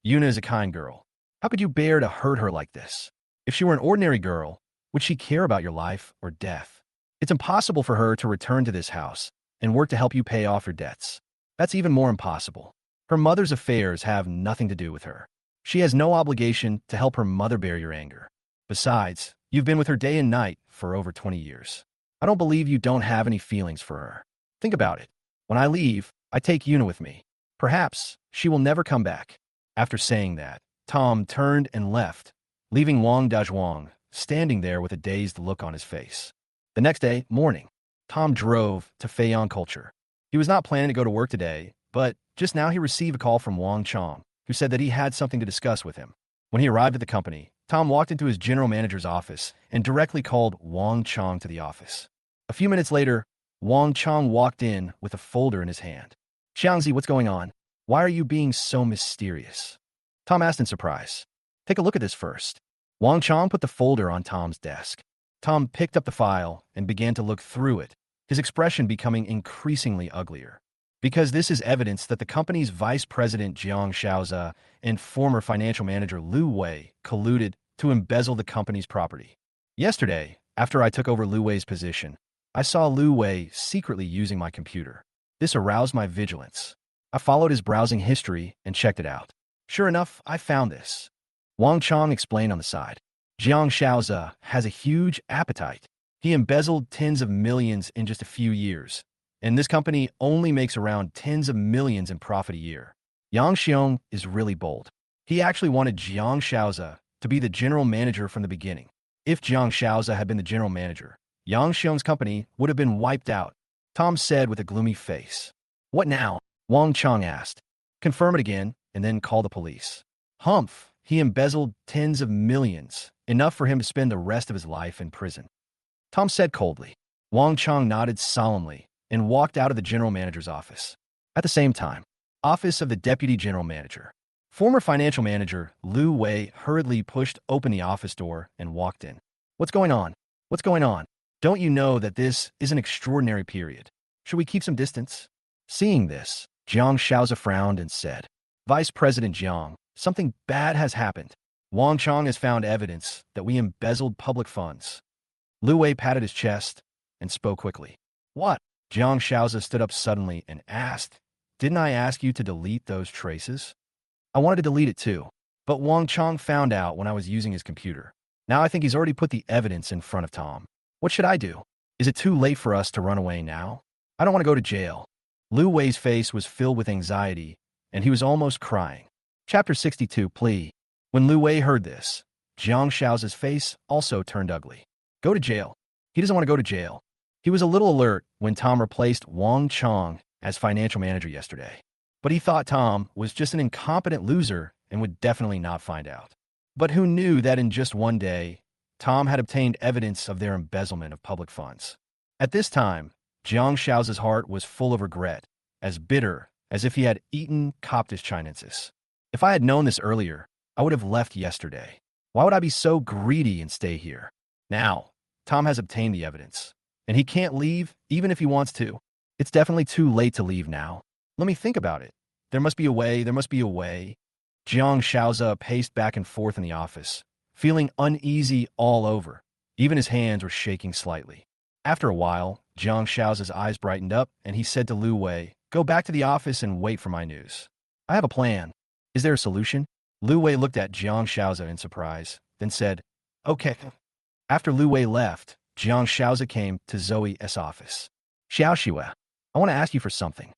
Yuna is a kind girl. How could you bear to hurt her like this? If she were an ordinary girl, would she care about your life or death? It's impossible for her to return to this house and work to help you pay off your debts. That's even more impossible. Her mother's affairs have nothing to do with her. She has no obligation to help her mother bear your anger. Besides, you've been with her day and night for over 20 years. I don't believe you don't have any feelings for her. Think about it. When I leave, I take Yuna with me. Perhaps she will never come back. After saying that, Tom turned and left, leaving Wang Dazhuang standing there with a dazed look on his face. The next day, morning, Tom drove to Feiyan Culture. He was not planning to go to work today, but just now he received a call from Wang Chong, who said that he had something to discuss with him. When he arrived at the company, Tom walked into his general manager's office and directly called Wang Chong to the office. A few minutes later, Wang Chong walked in with a folder in his hand. Xiangzi, what's going on? Why are you being so mysterious? Tom asked in surprise. Take a look at this first. Wang Chong put the folder on Tom's desk. Tom picked up the file and began to look through it, his expression becoming increasingly uglier. Because this is evidence that the company's vice president Jiang Shaoza and former financial manager Lu Wei colluded to embezzle the company's property. Yesterday, after I took over Lu Wei's position, I saw Lu Wei secretly using my computer. This aroused my vigilance. I followed his browsing history and checked it out. Sure enough, I found this. Wang Chong explained on the side. Jiang Shaoza has a huge appetite. He embezzled tens of millions in just a few years, and this company only makes around tens of millions in profit a year. Yang Xiong is really bold. He actually wanted Jiang Shaoza to be the general manager from the beginning. If Jiang Shaoza had been the general manager, Yang Xiong's company would have been wiped out, Tom said with a gloomy face. What now? Wang Chong asked. Confirm it again, and then call the police. Humph, he embezzled tens of millions, enough for him to spend the rest of his life in prison. Tom said coldly. Wang Chong nodded solemnly and walked out of the general manager's office. At the same time, office of the deputy general manager. Former financial manager Lu Wei hurriedly pushed open the office door and walked in. What's going on? What's going on? Don't you know that this is an extraordinary period? Should we keep some distance? Seeing this, Jiang Shaoza frowned and said, Vice President Jiang, something bad has happened. Wang Chong has found evidence that we embezzled public funds. Lu Wei patted his chest and spoke quickly. What? Jiang Shaozi stood up suddenly and asked, Didn't I ask you to delete those traces? I wanted to delete it too, but Wang Chong found out when I was using his computer. Now I think he's already put the evidence in front of Tom. What should I do? Is it too late for us to run away now? I don't want to go to jail. Lu Wei's face was filled with anxiety, and he was almost crying. Chapter 62, Plea. When Lu Wei heard this, Jiang Shaozi's face also turned ugly. Go to jail. He doesn't want to go to jail. He was a little alert when Tom replaced Wang Chong as financial manager yesterday. But he thought Tom was just an incompetent loser and would definitely not find out. But who knew that in just one day, Tom had obtained evidence of their embezzlement of public funds. At this time, Jiang Shaozi's heart was full of regret, as bitter as if he had eaten Coptis chinensis. If I had known this earlier, I would have left yesterday. Why would I be so greedy and stay here? Now, Tom has obtained the evidence, and he can't leave even if he wants to. It's definitely too late to leave now. Let me think about it. There must be a way, there must be a way. Jiang Shaozi paced back and forth in the office, feeling uneasy all over. Even his hands were shaking slightly. After a while, Jiang Shaozi's eyes brightened up, and he said to Lu Wei, Go back to the office and wait for my news. I have a plan. Is there a solution? Lu Wei looked at Jiang Shaozi in surprise, then said, Okay. After Lu Wei left, Jiang Shaozi came to Zoe's office. Xiaoxue, I want to ask you for something.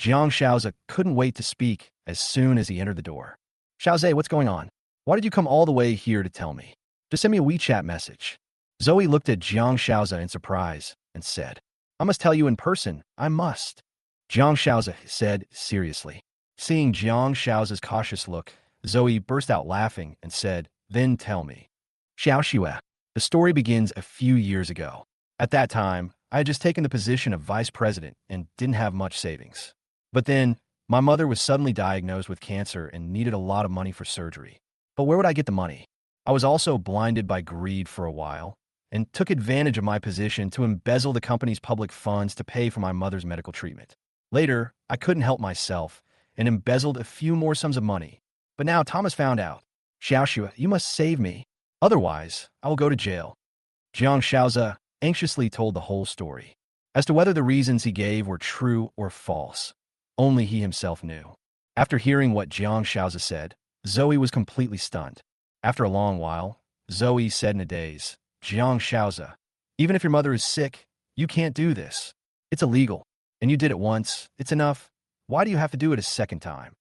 Jiang Shaozi couldn't wait to speak as soon as he entered the door. Shaozi, what's going on? Why did you come all the way here to tell me? Just send me a WeChat message. Zoe looked at Jiang Shaozi in surprise and said, I must tell you in person. I must. Jiang Shaozi said seriously. Seeing Jiang Shaozi's cautious look, Zoe burst out laughing and said, Then tell me. Xiaoxue, the story begins a few years ago. At that time, I had just taken the position of vice president and didn't have much savings. But then, my mother was suddenly diagnosed with cancer and needed a lot of money for surgery. But where would I get the money? I was also blinded by greed for a while and took advantage of my position to embezzle the company's public funds to pay for my mother's medical treatment. Later, I couldn't help myself and embezzled a few more sums of money. But now Thomas found out. Xiaoxue, you must save me. Otherwise, I will go to jail. Jiang Shaozi anxiously told the whole story. As to whether the reasons he gave were true or false, only he himself knew. After hearing what Jiang Shaozi said, Zoe was completely stunned. After a long while, Zoe said in a daze, Jiang Shaozi, even if your mother is sick, you can't do this. It's illegal. And you did it once. It's enough. Why do you have to do it a second time?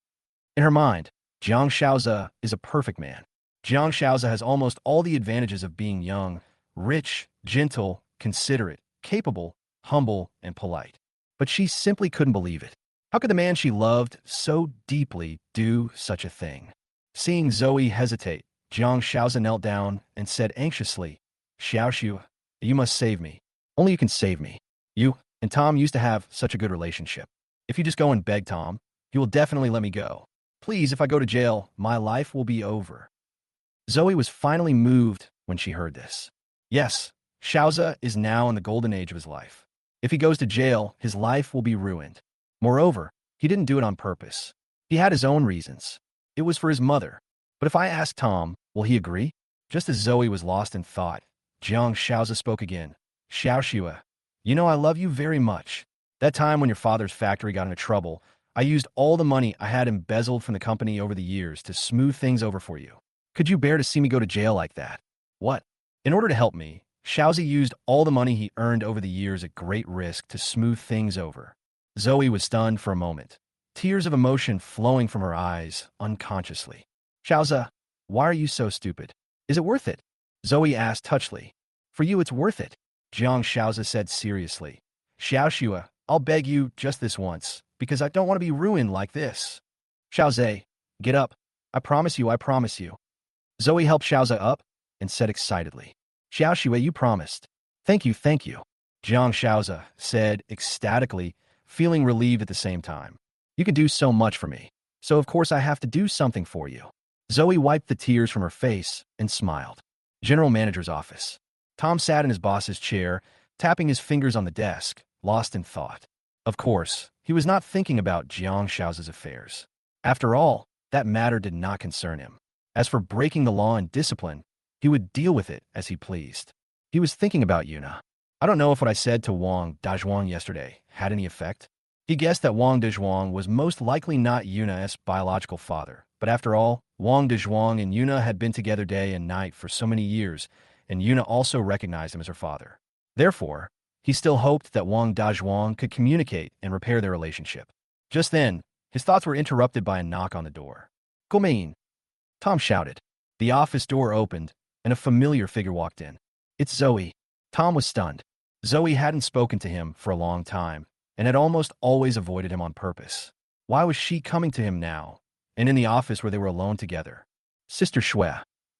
In her mind, Jiang Shaozi is a perfect man. Jiang Shaozi has almost all the advantages of being young, rich, gentle, considerate, capable, humble, and polite. But she simply couldn't believe it. How could the man she loved so deeply do such a thing? Seeing Zoe hesitate, Jiang Shaozi knelt down and said anxiously, Xiaoxue, you must save me. Only you can save me. You and Tom used to have such a good relationship. If you just go and beg Tom, he will definitely let me go. Please, if I go to jail, my life will be over. Zoe was finally moved when she heard this. Yes, Shaozi is now in the golden age of his life. If he goes to jail, his life will be ruined. Moreover, he didn't do it on purpose. He had his own reasons. It was for his mother. But if I ask Tom, will he agree? Just as Zoe was lost in thought, Jiang Shaozi spoke again. Xiaoxue, you know I love you very much. That time when your father's factory got into trouble, I used all the money I had embezzled from the company over the years to smooth things over for you. Could you bear to see me go to jail like that? What? In order to help me, Shaozi used all the money he earned over the years at great risk to smooth things over. Zoe was stunned for a moment, tears of emotion flowing from her eyes unconsciously. Shaozi, why are you so stupid? Is it worth it? Zoe asked touchily. For you, it's worth it, Jiang Shaozi said seriously. Xiaoxue, I'll beg you just this once, because I don't want to be ruined like this. Shaozi, get up. I promise you, I promise you. Zoe helped Shaozi up and said excitedly, Xiaoxue, you promised. Thank you, Jiang Shaozi said ecstatically, feeling relieved at the same time. You can do so much for me, so of course I have to do something for you. Zoe wiped the tears from her face and smiled. General Manager's office. Tom sat in his boss's chair, tapping his fingers on the desk, lost in thought. Of course, he was not thinking about Jiang Shaozi's affairs. After all, that matter did not concern him. As for breaking the law and discipline, he would deal with it as he pleased. He was thinking about Yuna. I don't know if what I said to Wang Dazhuang yesterday had any effect. He guessed that Wang Dazhuang was most likely not Yuna's biological father. But after all, Wang Dazhuang and Yuna had been together day and night for so many years, and Yuna also recognized him as her father. Therefore, he still hoped that Wang Dazhuang could communicate and repair their relationship. Just then, his thoughts were interrupted by a knock on the door. "Come Tom shouted. The office door opened, and a familiar figure walked in. "It's Zoe." Tom was stunned. Zoe hadn't spoken to him for a long time, and had almost always avoided him on purpose. Why was she coming to him now, and in the office where they were alone together? "Sister Shui,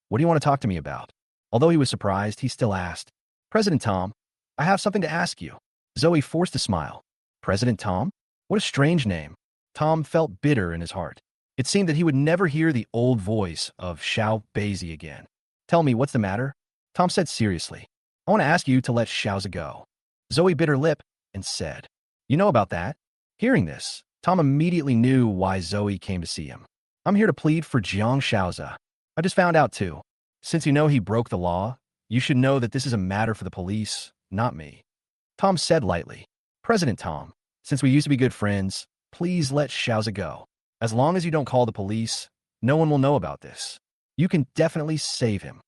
what do you want to talk to me about?" Although he was surprised, he still asked, "President Tom, I have something to ask you." Zoe forced a smile. President Tom? What a strange name. Tom felt bitter in his heart. It seemed that he would never hear the old voice of Xiao Beizi again. "Tell me, what's the matter?" Tom said seriously. "I want to ask you to let Xiaoza go." Zoe bit her lip and said, "You know about that?" Hearing this, Tom immediately knew why Zoe came to see him. "I'm here to plead for Jiang Xiaoza. I just found out too. Since you know he broke the law, you should know that this is a matter for the police, not me." Tom said lightly, "President Tom, since we used to be good friends, please let Xiaoza go. As long as you don't call the police, no one will know about this. You can definitely save him."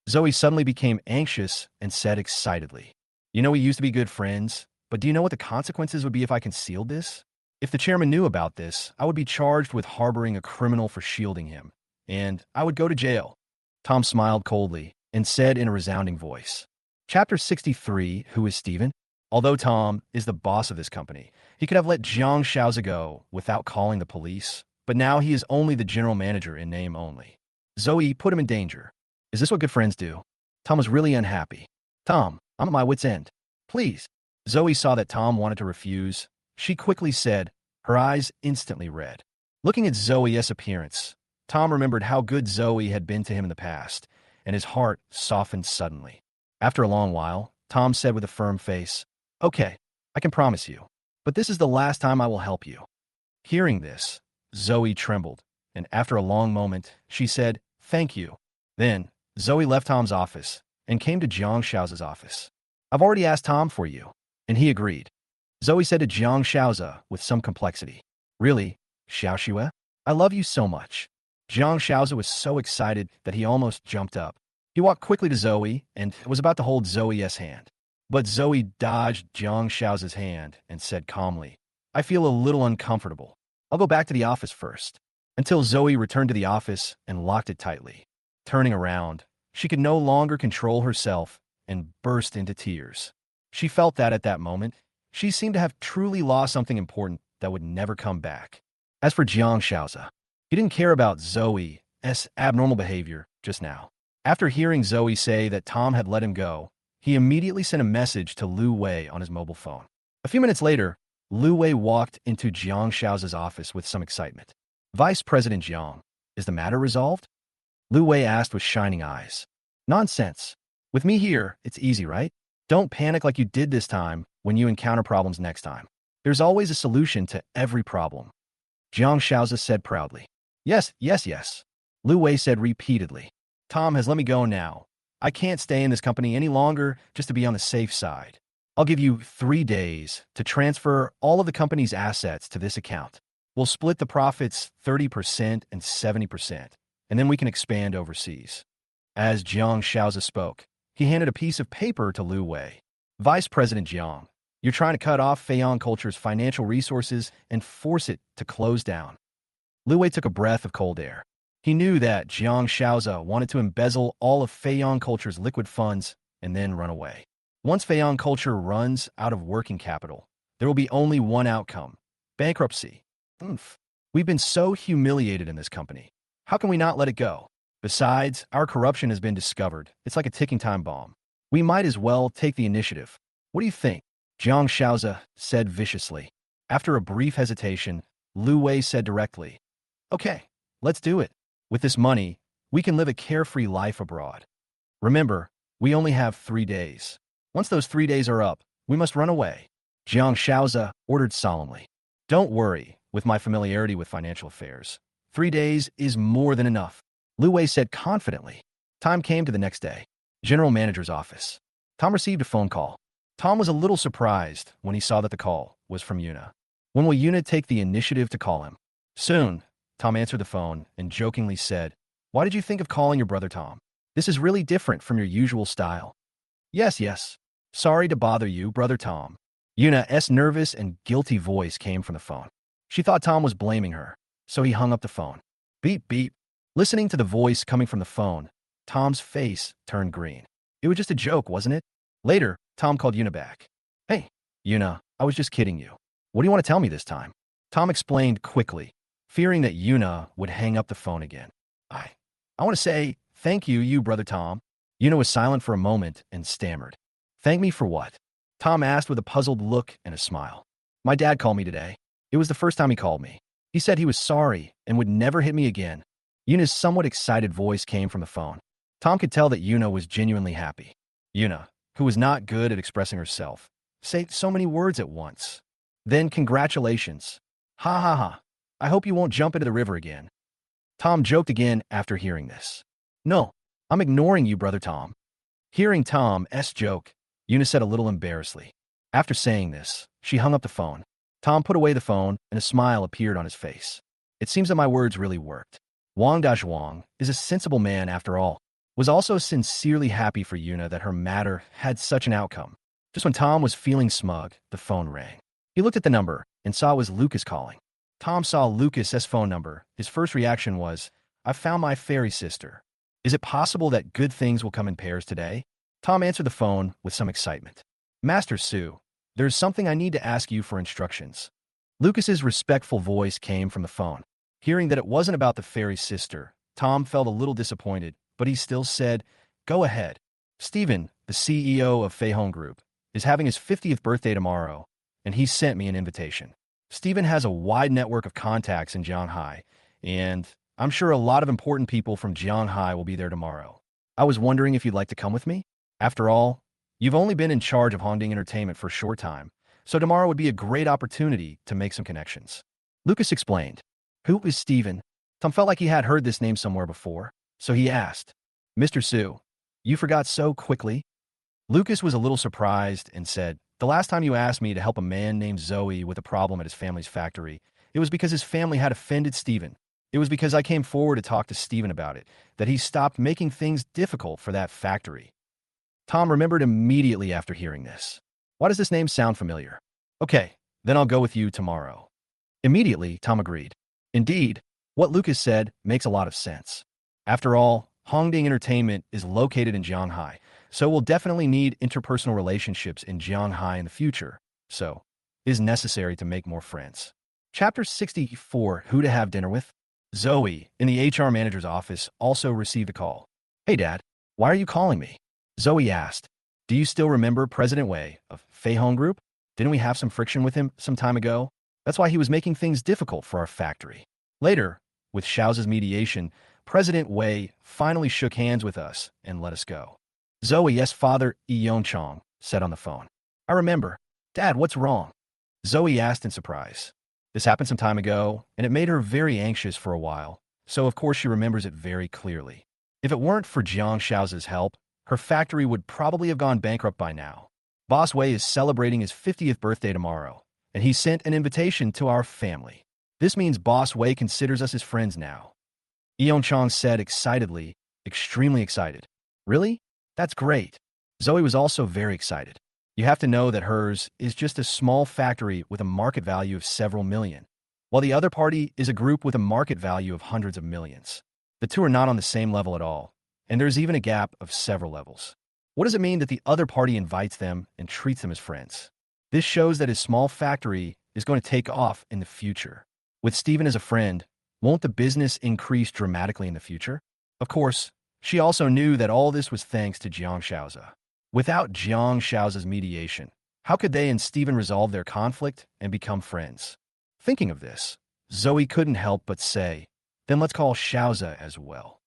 Zoe suddenly became anxious and said excitedly, "You know we used to be good friends, but do you know what the consequences would be if I concealed this? If the chairman knew about this, I would be charged with harboring a criminal for shielding him, and I would go to jail." Tom smiled coldly and said in a resounding voice, "Chapter 63, who is Stephen?" Although Tom is the boss of this company, he could have let Jiang Xiaoza go without calling the police, but now he is only the general manager in name only. Zoe put him in danger. Is this what good friends do? Tom was really unhappy. "Tom, I'm at my wit's end. Please." Zoe saw that Tom wanted to refuse. She quickly said, her eyes instantly red. Looking at Zoe's appearance, Tom remembered how good Zoe had been to him in the past, and his heart softened suddenly. After a long while, Tom said with a firm face, "Okay, I can promise you, but this is the last time I will help you." Hearing this, Zoe trembled, and after a long moment, she said, "Thank you." Then, Zoe left Tom's office and came to Jiang Xiaoza's office. "I've already asked Tom for you," and he agreed. Zoe said to Jiang Xiaoza with some complexity, "Really, Xiao Xue? I love you so much." Jiang Xiaoza was so excited that he almost jumped up. He walked quickly to Zoe and was about to hold Zoe's hand. But Zoe dodged Jiang Xiaoza's hand and said calmly, "I feel a little uncomfortable. I'll go back to the office first." Until Zoe returned to the office and locked it tightly. Turning around, she could no longer control herself and burst into tears. She felt that at that moment, she seemed to have truly lost something important that would never come back. As for Jiang Xiaoza, he didn't care about Zoe's abnormal behavior just now. After hearing Zoe say that Tom had let him go, he immediately sent a message to Lu Wei on his mobile phone. A few minutes later, Lu Wei walked into Jiang Xiaoza's office with some excitement. "Vice President Jiang, is the matter resolved?" Lu Wei asked with shining eyes. "Nonsense. With me here, it's easy, right? Don't panic like you did this time when you encounter problems next time. There's always a solution to every problem." Jiang Xiaoza said proudly. Yes. Lu Wei said repeatedly. "Tom has let me go now. I can't stay in this company any longer just to be on the safe side. I'll give you 3 days to transfer all of the company's assets to this account. We'll split the profits 30% and 70%, and then we can expand overseas." As Jiang Xiaoza spoke, he handed a piece of paper to Lu Wei. "Vice President Jiang, you're trying to cut off Feion Culture's financial resources and force it to close down." Lu Wei took a breath of cold air. He knew that Jiang Xiaoza wanted to embezzle all of Feion Culture's liquid funds and then run away. Once Feion Culture runs out of working capital, there will be only one outcome: bankruptcy. We've been so humiliated in this company. How can we not let it go? Besides, our corruption has been discovered. It's like a ticking time bomb. We might as well take the initiative. What do you think?" Jiang Xiaoza said viciously. After a brief hesitation, Lu Wei said directly, "Okay, let's do it. With this money, we can live a carefree life abroad. Remember, we only have 3 days. Once those 3 days are up, we must run away." Jiang Xiaoza ordered solemnly. "Don't worry, with my familiarity with financial affairs. 3 days is more than enough, Lu Wei said confidently. Time came to the next day. General manager's office. Tom received a phone call. Tom was a little surprised when he saw that the call was from Yuna. When will Yuna take the initiative to call him? Soon, Tom answered the phone and jokingly said, "Why did you think of calling your brother Tom? This is really different from your usual style." Yes. Sorry to bother you, brother Tom." Yuna's nervous and guilty voice came from the phone. She thought Tom was blaming her, so he hung up the phone. Beep, beep. Listening to the voice coming from the phone, Tom's face turned green. It was just a joke, wasn't it? Later, Tom called Yuna back. "Hey, Yuna, I was just kidding you. What do you want to tell me this time?" Tom explained quickly, fearing that Yuna would hang up the phone again. I want to say thank you, brother Tom." Yuna was silent for a moment and stammered. "Thank me for what?" Tom asked with a puzzled look and a smile. "My dad called me today. It was the first time he called me. He said he was sorry and would never hit me again." Yuna's somewhat excited voice came from the phone. Tom could tell that Yuna was genuinely happy. Yuna, who was not good at expressing herself, said so many words at once. Then congratulations. Ha ha ha. I hope you won't jump into the river again. Tom joked again after hearing this. "No, I'm ignoring you, brother Tom." Hearing Tom's joke, Yuna said a little embarrassedly. After saying this, she hung up the phone. Tom put away the phone and a smile appeared on his face. It seems that my words really worked. Wang Dazhuang is a sensible man after all. Was also sincerely happy for Yuna that her matter had such an outcome. Just when Tom was feeling smug, the phone rang. He looked at the number and saw it was Lucas calling. Tom saw Lucas's phone number. His first reaction was, "I found my fairy sister. Is it possible that good things will come in pairs today?" Tom answered the phone with some excitement. "Master Su, there's something I need to ask you for instructions." Lucas's respectful voice came from the phone. Hearing that it wasn't about the fairy sister, Tom felt a little disappointed, but he still said, "Go ahead." "Steven, the CEO of Fei Hong Group, is having his 50th birthday tomorrow, and he sent me an invitation. Steven has a wide network of contacts in Jianghai, and I'm sure a lot of important people from Jianghai will be there tomorrow. I was wondering if you'd like to come with me? After all, you've only been in charge of Hongding Entertainment for a short time, so tomorrow would be a great opportunity to make some connections." Lucas explained. Who is Steven? Tom felt like he had heard this name somewhere before, so he asked, "Mr. Su, you forgot so quickly?" Lucas was a little surprised and said, "The last time you asked me to help a man named Zoe with a problem at his family's factory, it was because his family had offended Steven. It was because I came forward to talk to Steven about it, that he stopped making things difficult for that factory." Tom remembered immediately after hearing this. Why does this name sound familiar? "Okay, then I'll go with you tomorrow." Immediately, Tom agreed. Indeed, what Lucas said makes a lot of sense. After all, Hongding Entertainment is located in Jianghai, so we'll definitely need interpersonal relationships in Jianghai in the future, so it is necessary to make more friends. Chapter 64, Who to Have Dinner With? Zoe, in the HR manager's office, also received a call. "Hey, Dad, why are you calling me?" Zoe asked. "Do you still remember President Wei of Fei Hong Group? Didn't we have some friction with him some time ago? That's why he was making things difficult for our factory." Later, with Xiao's mediation, President Wei finally shook hands with us and let us go. Zoe's father, Yongchong, said on the phone. "I remember. Dad, what's wrong?" Zoe asked in surprise. This happened some time ago, and it made her very anxious for a while, so of course she remembers it very clearly. If it weren't for Jiang Xiao's help, her factory would probably have gone bankrupt by now. Boss Wei is celebrating his 50th birthday tomorrow, and he sent an invitation to our family. This means Boss Wei considers us his friends now. Yongchong said excitedly, extremely excited. "Really? That's great." Zoe was also very excited. You have to know that hers is just a small factory with a market value of several million, while the other party is a group with a market value of hundreds of millions. The two are not on the same level at all, and there's even a gap of several levels. What does it mean that the other party invites them and treats them as friends? This shows that his small factory is going to take off in the future. With Steven as a friend, won't the business increase dramatically in the future? Of course, she also knew that all this was thanks to Jiang Xiaoza. Without Jiang Xiaoza's mediation, how could they and Steven resolve their conflict and become friends? Thinking of this, Zoe couldn't help but say, "Then let's call Xiaoza as well."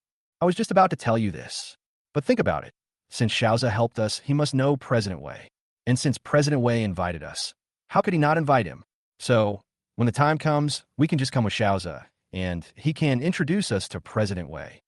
I was just about to tell you this, but think about it. Since Xiaoza helped us, he must know President Wei. And since President Wei invited us, how could he not invite him? So, when the time comes, we can just come with Xiaoza, and he can introduce us to President Wei.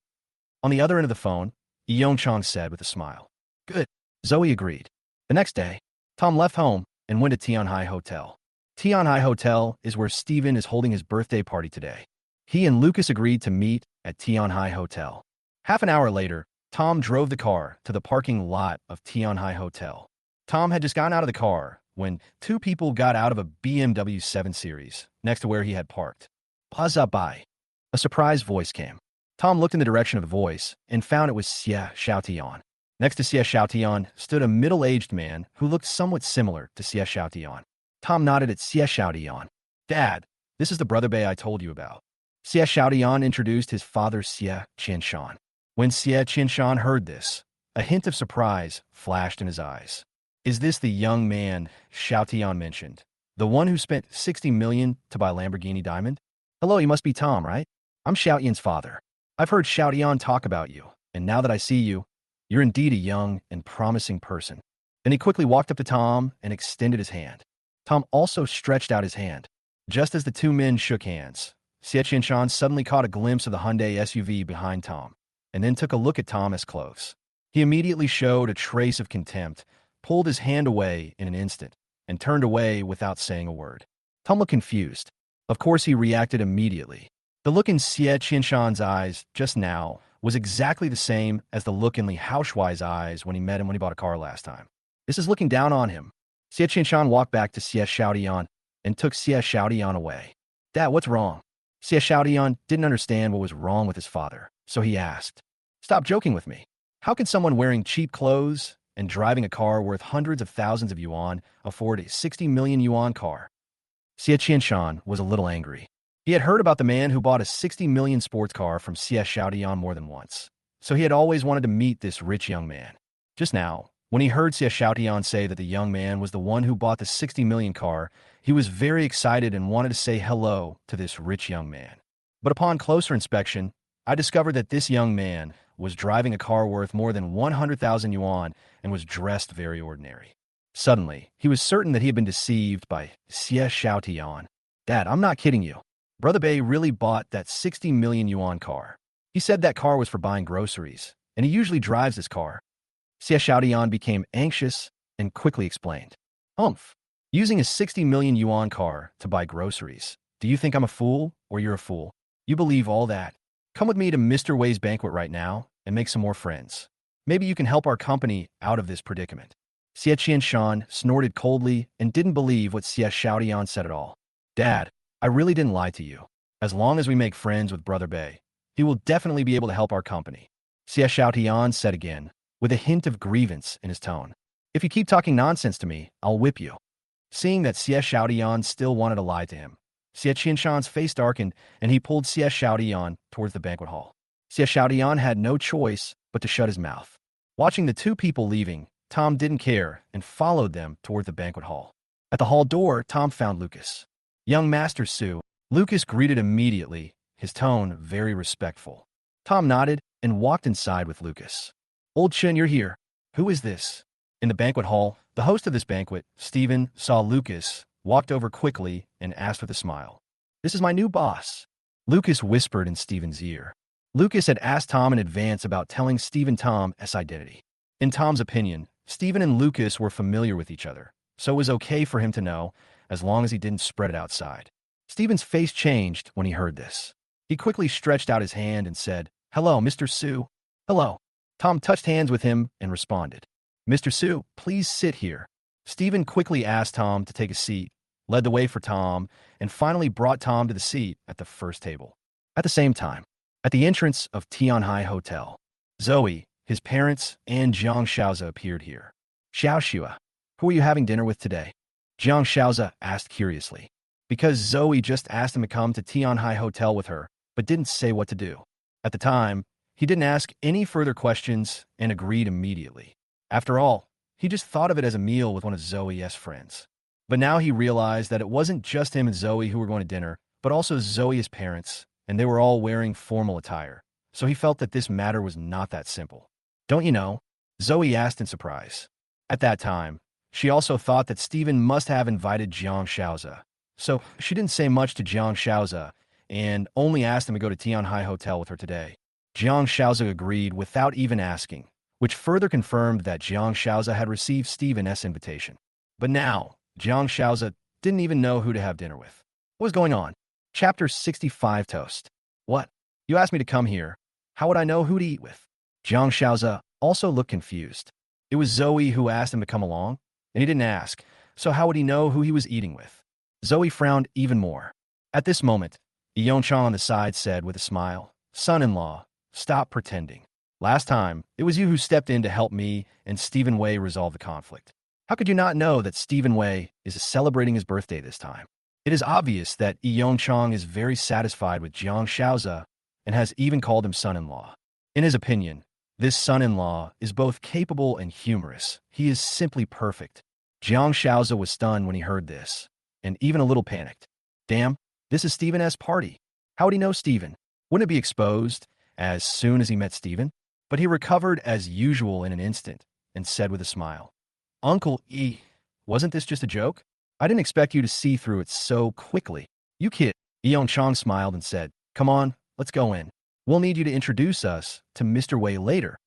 On the other end of the phone, Yongchang said with a smile. Good. Zoe agreed. The next day, Tom left home and went to Tianhai Hotel. Tianhai Hotel is where Steven is holding his birthday party today. He and Lucas agreed to meet at Tianhai Hotel. Half an hour later, Tom drove the car to the parking lot of Tianhai Hotel. Tom had just gotten out of the car when two people got out of a BMW 7 Series next to where he had parked. Pause up by. A surprised voice came. Tom looked in the direction of the voice and found it was Xie Xiaotian. Next to Xie Xiaotian stood a middle-aged man who looked somewhat similar to Xie Xiaotian. Tom nodded at Xie Xiaotian. Dad, this is the brother Bei I told you about. Xie Xiaotian introduced his father Xie Qianshan. When Xie Qianshan heard this, a hint of surprise flashed in his eyes. Is this the young man Xiaotian mentioned? The one who spent $60 million to buy Lamborghini Diamond? Hello, you must be Tom, right? I'm Xiaotian's father. I've heard Xiaotian talk about you, and now that I see you, you're indeed a young and promising person. Then he quickly walked up to Tom and extended his hand. Tom also stretched out his hand. Just as the two men shook hands, Xie Qianshan suddenly caught a glimpse of the Hyundai SUV behind Tom, and then took a look at Tom as close. He immediately showed a trace of contempt, pulled his hand away in an instant, and turned away without saying a word. Tom looked confused. Of course, he reacted immediately. The look in Xie Qianshan's eyes just now was exactly the same as the look in Li Haoshuai's eyes when he met him when he bought a car last time. This is looking down on him. Xie Qianshan walked back to Xie Xiaotian and took Xie Xiaotian away. Dad, what's wrong? Xie Xiaotian didn't understand what was wrong with his father, so he asked, Stop joking with me. How can someone wearing cheap clothes and driving a car worth hundreds of thousands of yuan afford a 60 million yuan car? Xie Qianshan was a little angry. He had heard about the man who bought a 60 million sports car from Xie Xiaotian more than once, so he had always wanted to meet this rich young man. Just now, when he heard Xie Xiaotian say that the young man was the one who bought the 60 million car, he was very excited and wanted to say hello to this rich young man. But upon closer inspection, I discovered that this young man was driving a car worth more than 100,000 yuan and was dressed very ordinary. Suddenly, he was certain that he had been deceived by Xie Xiaotian. Dad, I'm not kidding you. Brother Bei really bought that 60 million yuan car. He said that car was for buying groceries, and he usually drives this car. Xie Xiaotian became anxious and quickly explained. Using a 60 million yuan car to buy groceries. Do you think I'm a fool, or you're a fool? You believe all that. Come with me to Mr. Wei's banquet right now and make some more friends. Maybe you can help our company out of this predicament. Xie Qianshan snorted coldly and didn't believe what Xie Xiaotian said at all. Dad, I really didn't lie to you. As long as we make friends with Brother Bei, he will definitely be able to help our company. Xie Xiaotian said again, with a hint of grievance in his tone. If you keep talking nonsense to me, I'll whip you. Seeing that Xie Xiaotian still wanted to lie to him, Xie Qianshan's face darkened and he pulled Xie Xiaotian towards the banquet hall. Xie Xiaotian had no choice but to shut his mouth. Watching the two people leaving, Tom didn't care and followed them toward the banquet hall. At the hall door, Tom found Lucas. Young Master Su, Lucas greeted immediately, his tone very respectful. Tom nodded and walked inside with Lucas. Old Chen, you're here. Who is this? In the banquet hall, the host of this banquet, Steven, saw Lucas, walked over quickly, and asked with a smile. This is my new boss. Lucas whispered in Steven's ear. Lucas had asked Tom in advance about telling Steven Tom's identity. In Tom's opinion, Steven and Lucas were familiar with each other, so it was okay for him to know, as long as he didn't spread it outside. Steven's face changed when he heard this. He quickly stretched out his hand and said, Hello, Mr. Su. Hello. Tom touched hands with him and responded. Mr. Su, please sit here. Steven quickly asked Tom to take a seat, led the way for Tom, and finally brought Tom to the seat at the first table. At the same time, at the entrance of Tianhai Hotel, Zoe, his parents, and Jiang Shaoza appeared here. Xiaoxua, who are you having dinner with today? Jiang Shaoza asked curiously, because Zoe just asked him to come to Tianhai Hotel with her, but didn't say what to do. At the time, he didn't ask any further questions and agreed immediately. After all, he just thought of it as a meal with one of Zoe's friends. But now he realized that it wasn't just him and Zoe who were going to dinner, but also Zoe's parents, and they were all wearing formal attire. So he felt that this matter was not that simple. Don't you know? Zoe asked in surprise. At that time, she also thought that Steven must have invited Jiang Shaoza. So she didn't say much to Jiang Shaoza and only asked him to go to Tianhai Hotel with her today. Jiang Shaoza agreed without even asking, which further confirmed that Jiang Shaoza had received Stephen's invitation. But now, Jiang Shaoza didn't even know who to have dinner with. What was going on? Chapter 65 Toast. What? You asked me to come here. How would I know who to eat with? Jiang Shaoza also looked confused. It was Zoe who asked him to come along, and he didn't ask, so how would he know who he was eating with? Zoe frowned even more. At this moment, Yeonchang on the side said with a smile, "Son-in-law, stop pretending. Last time, it was you who stepped in to help me and Stephen Wei resolve the conflict. How could you not know that Stephen Wei is celebrating his birthday this time? It is obvious that Yeonchang is very satisfied with Jiang Shaoza and has even called him son-in-law. In his opinion, this son-in-law is both capable and humorous. He is simply perfect." Jiang Shaoza was stunned when he heard this, and even a little panicked. Damn, this is Stephen's party. How would he know Stephen? Wouldn't it be exposed as soon as he met Stephen? But he recovered as usual in an instant and said with a smile, "Uncle E, wasn't this just a joke? I didn't expect you to see through it so quickly. You kid." Yeonchang smiled and said, "Come on, let's go in. We'll need you to introduce us to Mr. Wei later."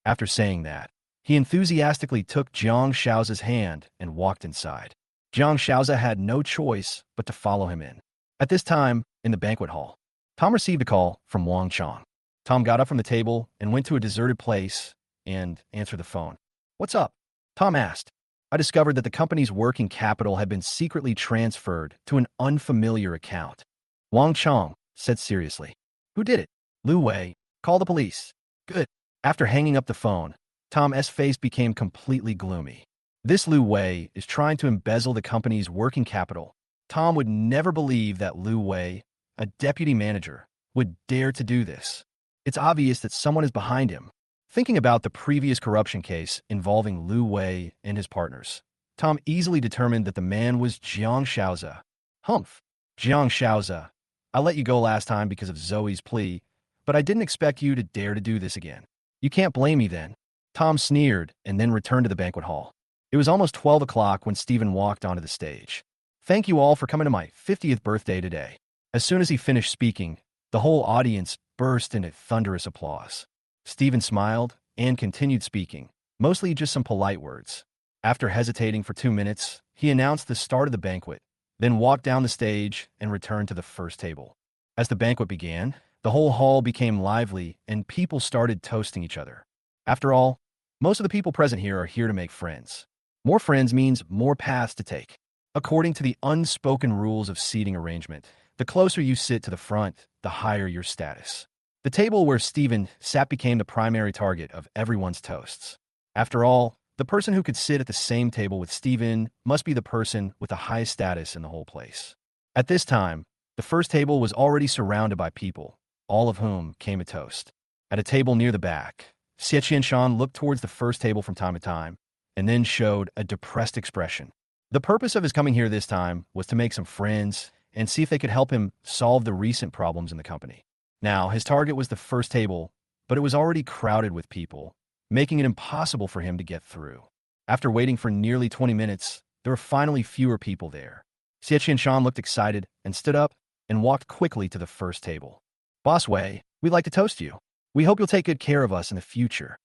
After saying that, he enthusiastically took Jiang Shaoza's hand and walked inside. Jiang Shaoza had no choice but to follow him in. At this time, in the banquet hall, Tom received a call from Wang Chong. Tom got up from the table and went to a deserted place and answered the phone. "What's up?" Tom asked. "I discovered that the company's working capital had been secretly transferred to an unfamiliar account." Wang Chong said seriously. "Who did it?" "Lu Wei. Call the police." "Good." After hanging up the phone, Tom's face became completely gloomy. This Lu Wei is trying to embezzle the company's working capital. Tom would never believe that Lu Wei, a deputy manager, would dare to do this. It's obvious that someone is behind him. Thinking about the previous corruption case involving Lu Wei and his partners, Tom easily determined that the man was Jiang Shaoza. Humph. Jiang Shaoza, I let you go last time because of Zoe's plea, but I didn't expect you to dare to do this again. You can't blame me then. Tom sneered and then returned to the banquet hall. It was almost 12 o'clock when Stephen walked onto the stage. "Thank you all for coming to my 50th birthday today." As soon as he finished speaking, the whole audience burst into thunderous applause. Stephen smiled and continued speaking, mostly just some polite words. After hesitating for 2 minutes, he announced the start of the banquet, then walked down the stage and returned to the first table. As the banquet began, the whole hall became lively and people started toasting each other. After all, most of the people present here are here to make friends. More friends means more paths to take. According to the unspoken rules of seating arrangement, the closer you sit to the front, the higher your status. The table where Stephen sat became the primary target of everyone's toasts. After all, the person who could sit at the same table with Stephen must be the person with the highest status in the whole place. At this time, the first table was already surrounded by people, all of whom came to toast. At a table near the back, Xie Qianshan looked towards the first table from time to time, and then showed a depressed expression. The purpose of his coming here this time was to make some friends and see if they could help him solve the recent problems in the company. Now, his target was the first table, but it was already crowded with people, making it impossible for him to get through. After waiting for nearly 20 minutes, there were finally fewer people there. Xie Qianshan looked excited and stood up and walked quickly to the first table. "Boss Wei, we'd like to toast you. We hope you'll take good care of us in the future."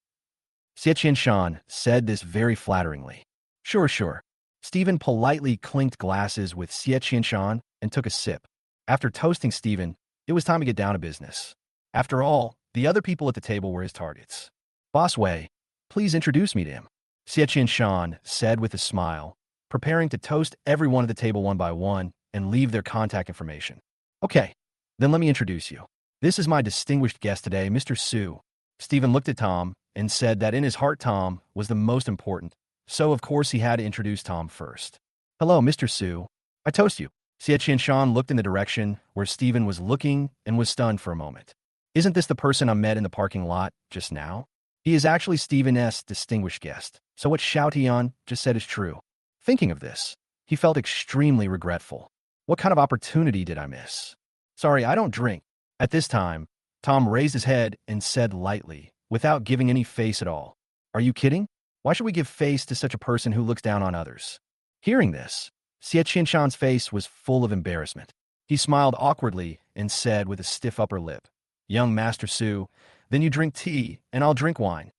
Xie Qianshan said this very flatteringly. Sure. Stephen politely clinked glasses with Xie Qianshan and took a sip. After toasting Stephen, it was time to get down to business. After all, the other people at the table were his targets. "Boss Wei, please introduce me to him," Xie Qianshan said with a smile, preparing to toast everyone at the table one by one and leave their contact information. "Okay, then let me introduce you. This is my distinguished guest today, Mr. Su." Stephen looked at Tom and said that in his heart Tom was the most important, so of course he had to introduce Tom first. "Hello, Mr. Su. I toast you." Xie Qianshan looked in the direction where Stephen was looking and was stunned for a moment. "Isn't this the person I met in the parking lot just now?" He is actually Stephen's distinguished guest, so what Xiao Tian just said is true. Thinking of this, he felt extremely regretful. What kind of opportunity did I miss? "Sorry, I don't drink." At this time, Tom raised his head and said lightly, without giving any face at all, "Are you kidding? Why should we give face to such a person who looks down on others?" Hearing this, Xie Qianshan's face was full of embarrassment. He smiled awkwardly and said with a stiff upper lip, "Young Master Su, then you drink tea, and I'll drink wine."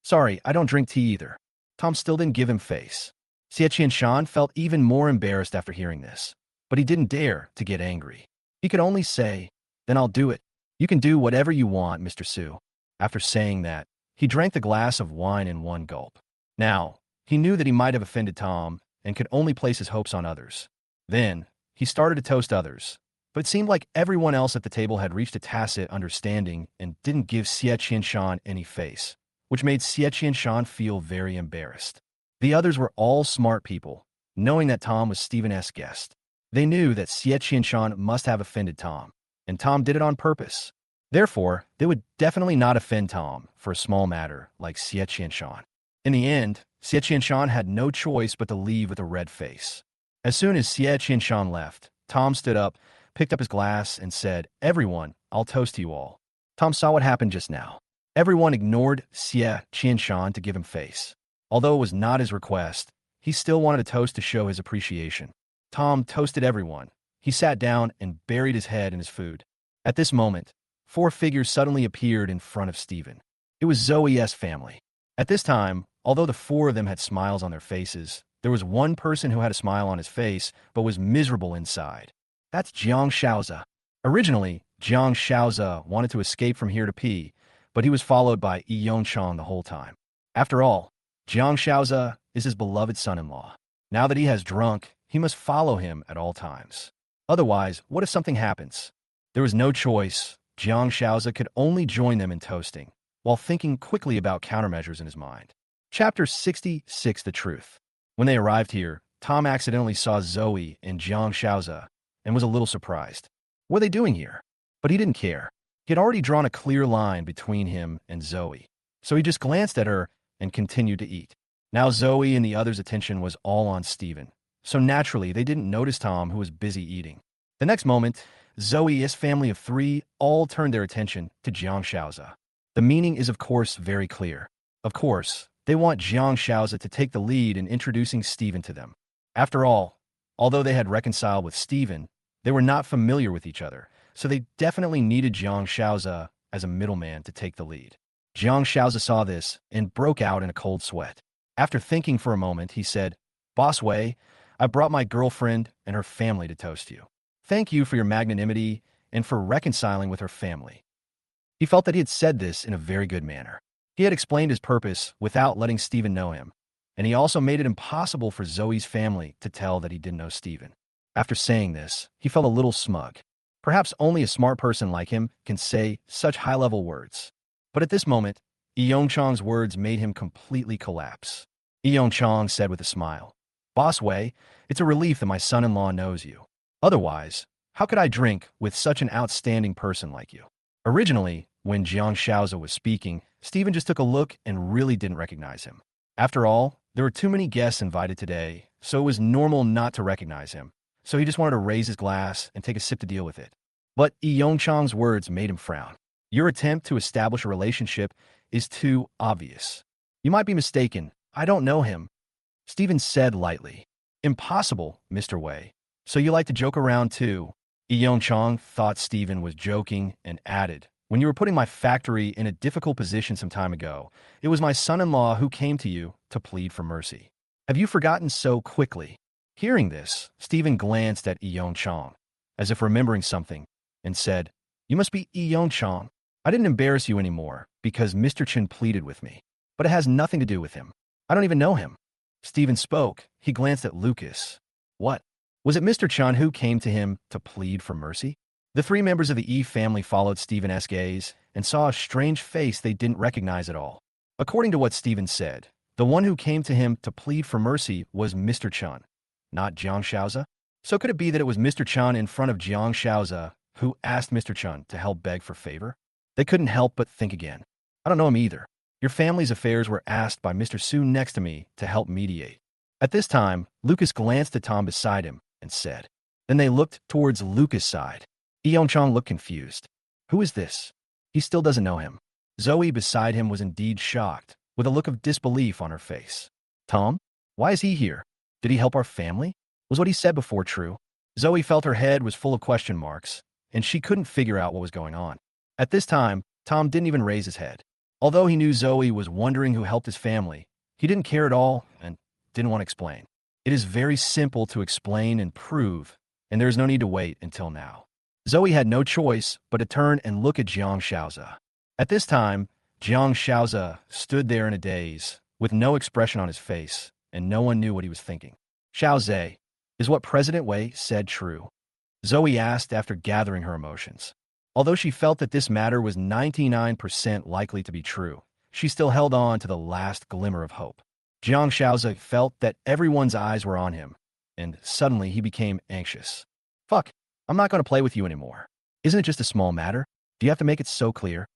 "Sorry, I don't drink tea either." Tom still didn't give him face. Xie Shan felt even more embarrassed after hearing this, but he didn't dare to get angry. He could only say, "Then I'll do it. You can do whatever you want, Mr. Su." After saying that, he drank the glass of wine in one gulp. Now, he knew that he might have offended Tom and could only place his hopes on others. Then, he started to toast others, but it seemed like everyone else at the table had reached a tacit understanding and didn't give Xie Shan any face, which made Xie Shan feel very embarrassed. The others were all smart people, knowing that Tom was Stephen's guest. They knew that Xie Shan must have offended Tom, and Tom did it on purpose. Therefore, they would definitely not offend Tom for a small matter like Xie Shan. In the end, Xie Shan had no choice but to leave with a red face. As soon as Xie Shan left, Tom stood up, picked up his glass, and said, "Everyone, I'll toast to you all." Tom saw what happened just now. Everyone ignored Xie Shan to give him face. Although it was not his request, he still wanted a toast to show his appreciation. Tom toasted everyone. He sat down and buried his head in his food. At this moment, 4 figures suddenly appeared in front of Stephen. It was Zoe's family. At this time, although the 4 of them had smiles on their faces, there was one person who had a smile on his face but was miserable inside. That's Jiang Shaozi. Originally, Jiang Shaozi wanted to escape from here to pee, but he was followed by Yi Yongchang the whole time. After all, Jiang Shaozi is his beloved son-in-law. Now that he has drunk, he must follow him at all times. Otherwise, what if something happens? There was no choice. Jiang Shaozi could only join them in toasting, while thinking quickly about countermeasures in his mind. Chapter 66, The Truth. When they arrived here, Tom accidentally saw Zoe and Jiang Shaozi and was a little surprised. What are they doing here? But he didn't care. He had already drawn a clear line between him and Zoe, so he just glanced at her and continued to eat. Now Zoe and the others' attention was all on Stephen, so naturally they didn't notice Tom, who was busy eating. The next moment, Zoe's family of 3 all turned their attention to Jiang Shaozi. The meaning is of course very clear. Of course, they want Jiang Shaozi to take the lead in introducing Stephen to them. After all, although they had reconciled with Stephen, they were not familiar with each other, so they definitely needed Jiang Shaozi as a middleman to take the lead. Jiang Shaozi saw this and broke out in a cold sweat. After thinking for a moment, he said, "Boss Wei, I brought my girlfriend and her family to toast you. Thank you for your magnanimity and for reconciling with her family." He felt that he had said this in a very good manner. He had explained his purpose without letting Stephen know him, and he also made it impossible for Zoe's family to tell that he didn't know Stephen. After saying this, he felt a little smug. Perhaps only a smart person like him can say such high-level words. But at this moment, Yi Yongchang's words made him completely collapse. Yi Yongchang said with a smile, "Boss Wei, it's a relief that my son-in-law knows you. Otherwise, how could I drink with such an outstanding person like you?" Originally, when Jiang Shaozi was speaking, Stephen just took a look and really didn't recognize him. After all, there were too many guests invited today, so it was normal not to recognize him. So he just wanted to raise his glass and take a sip to deal with it. But Yi Yongchang's words made him frown. "Your attempt to establish a relationship is too obvious. You might be mistaken. I don't know him," Stephen said lightly. "Impossible, Mr. Wei. So you like to joke around too?" Yi Yongchang thought Stephen was joking and added, "When you were putting my factory in a difficult position some time ago, it was my son-in-law who came to you to plead for mercy. Have you forgotten so quickly?" Hearing this, Stephen glanced at Yi Yongchang, as if remembering something, and said, "You must be Yi Yongchang. I didn't embarrass you anymore because Mr. Chen pleaded with me, but it has nothing to do with him. I don't even know him." Stephen spoke. He glanced at Lucas. What? Was it Mr. Chen who came to him to plead for mercy? The 3 members of the Yi family followed Stephen's gaze and saw a strange face they didn't recognize at all. According to what Stephen said, the one who came to him to plead for mercy was Mr. Chen, not Jiang Shaozi. So could it be that it was Mr. Chen in front of Jiang Shaozi who asked Mr. Chen to help beg for favor? They couldn't help but think again. "I don't know him either. Your family's affairs were asked by Mr. Su next to me to help mediate." At this time, Lucas glanced at Tom beside him and said. Then they looked towards Lucas' side. Yi Yongchang looked confused. Who is this? He still doesn't know him. Zoe beside him was indeed shocked, with a look of disbelief on her face. Tom? Why is he here? Did he help our family? Was what he said before true? Zoe felt her head was full of question marks, and she couldn't figure out what was going on. At this time, Tom didn't even raise his head. Although he knew Zoe was wondering who helped his family, he didn't care at all and didn't want to explain. It is very simple to explain and prove, and there is no need to wait until now. Zoe had no choice but to turn and look at Jiang Shaoza. At this time, Jiang Shaoza stood there in a daze, with no expression on his face, and no one knew what he was thinking. Shaoze, is what President Wei said true? Zoe asked after gathering her emotions. Although she felt that this matter was 99% likely to be true, she still held on to the last glimmer of hope. Jiang Shaoze felt that everyone's eyes were on him, and suddenly he became anxious. Fuck, I'm not going to play with you anymore. Isn't it just a small matter? Do you have to make it so clear?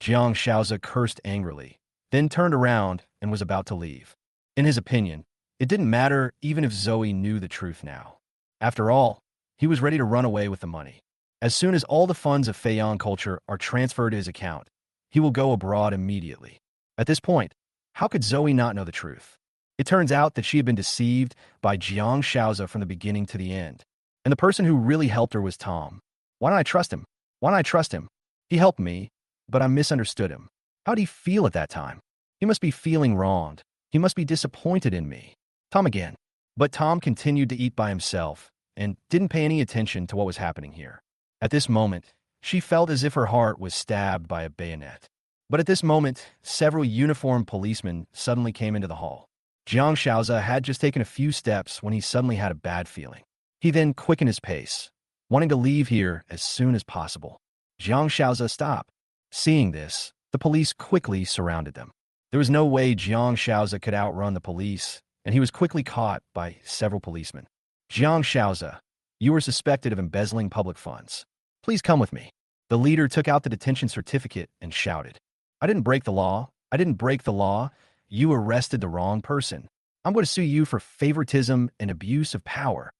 Jiang Shaoze cursed angrily, then turned around and was about to leave. In his opinion, it didn't matter even if Zoe knew the truth now. After all, he was ready to run away with the money. As soon as all the funds of Feiyan culture are transferred to his account, he will go abroad immediately. At this point, how could Zoe not know the truth? It turns out that she had been deceived by Jiang Shaoze from the beginning to the end. And the person who really helped her was Tom. Why don't I trust him? Why don't I trust him? He helped me, but I misunderstood him. How did he feel at that time? He must be feeling wronged. He must be disappointed in me. Tom again. But Tom continued to eat by himself and didn't pay any attention to what was happening here. At this moment, she felt as if her heart was stabbed by a bayonet. But at this moment, several uniformed policemen suddenly came into the hall. Jiang Shaoze had just taken a few steps when he suddenly had a bad feeling. He then quickened his pace, wanting to leave here as soon as possible. Jiang Shaoze stopped. Seeing this, the police quickly surrounded them. There was no way Jiang Shaoze could outrun the police, and he was quickly caught by several policemen. Jiang Shaoze, you are suspected of embezzling public funds. Please come with me. The leader took out the detention certificate and shouted, I didn't break the law. I didn't break the law. You arrested the wrong person. I'm going to sue you for favoritism and abuse of power.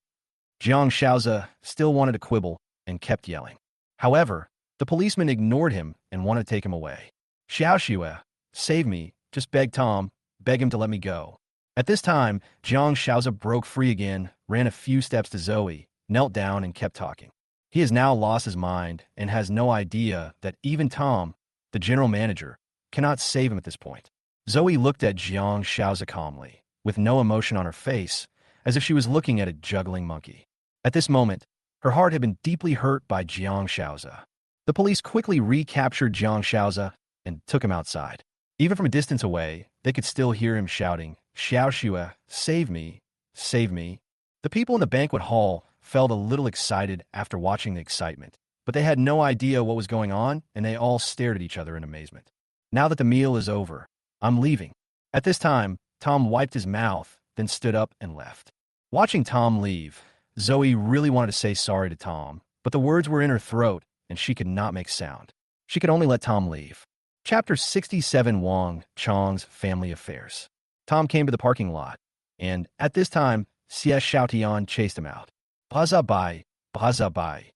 Jiang Shaoze still wanted to quibble and kept yelling. However, the policeman ignored him and wanted to take him away. Xiaoxue, save me, just beg Tom, beg him to let me go. At this time, Jiang Shaoze broke free again, ran a few steps to Zoe, knelt down and kept talking. He has now lost his mind and has no idea that even Tom, the general manager, cannot save him at this point. Zoe looked at Jiang Shaoze calmly, with no emotion on her face, as if she was looking at a juggling monkey. At this moment, her heart had been deeply hurt by Jiang Shaoze. The police quickly recaptured Jiang Shaoze and took him outside. Even from a distance away, they could still hear him shouting, Xiaoxue, save me, save me. The people in the banquet hall felt a little excited after watching the excitement, but they had no idea what was going on, and they all stared at each other in amazement. Now that the meal is over, I'm leaving. At this time, Tom wiped his mouth, then stood up and left. Watching Tom leave, Zoe really wanted to say sorry to Tom, but the words were in her throat, and she could not make sound. She could only let Tom leave. Chapter 67 Wang Chong's Family Affairs. Tom came to the parking lot, and at this time, Xie Xiaotian chased him out. Baza bai, baza bai.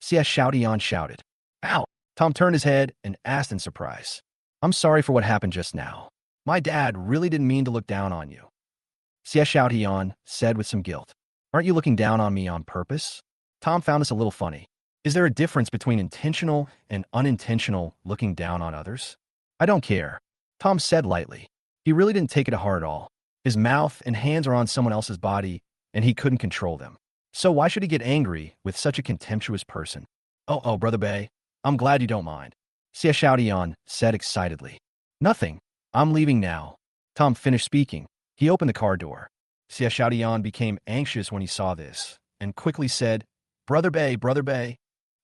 Xie Xiaotian shouted. Ow! Tom turned his head and asked in surprise. I'm sorry for what happened just now. My dad really didn't mean to look down on you. Xie Xiaotian said with some guilt. Aren't you looking down on me on purpose? Tom found this a little funny. Is there a difference between intentional and unintentional looking down on others? I don't care, Tom said lightly. He really didn't take it to heart at all. His mouth and hands are on someone else's body, and he couldn't control them. So why should he get angry with such a contemptuous person? Oh, Brother Bay, I'm glad you don't mind, Xie Xiaotian said excitedly. Nothing. I'm leaving now. Tom finished speaking. He opened the car door. Xie Xiaotian became anxious when he saw this, and quickly said, Brother Bay,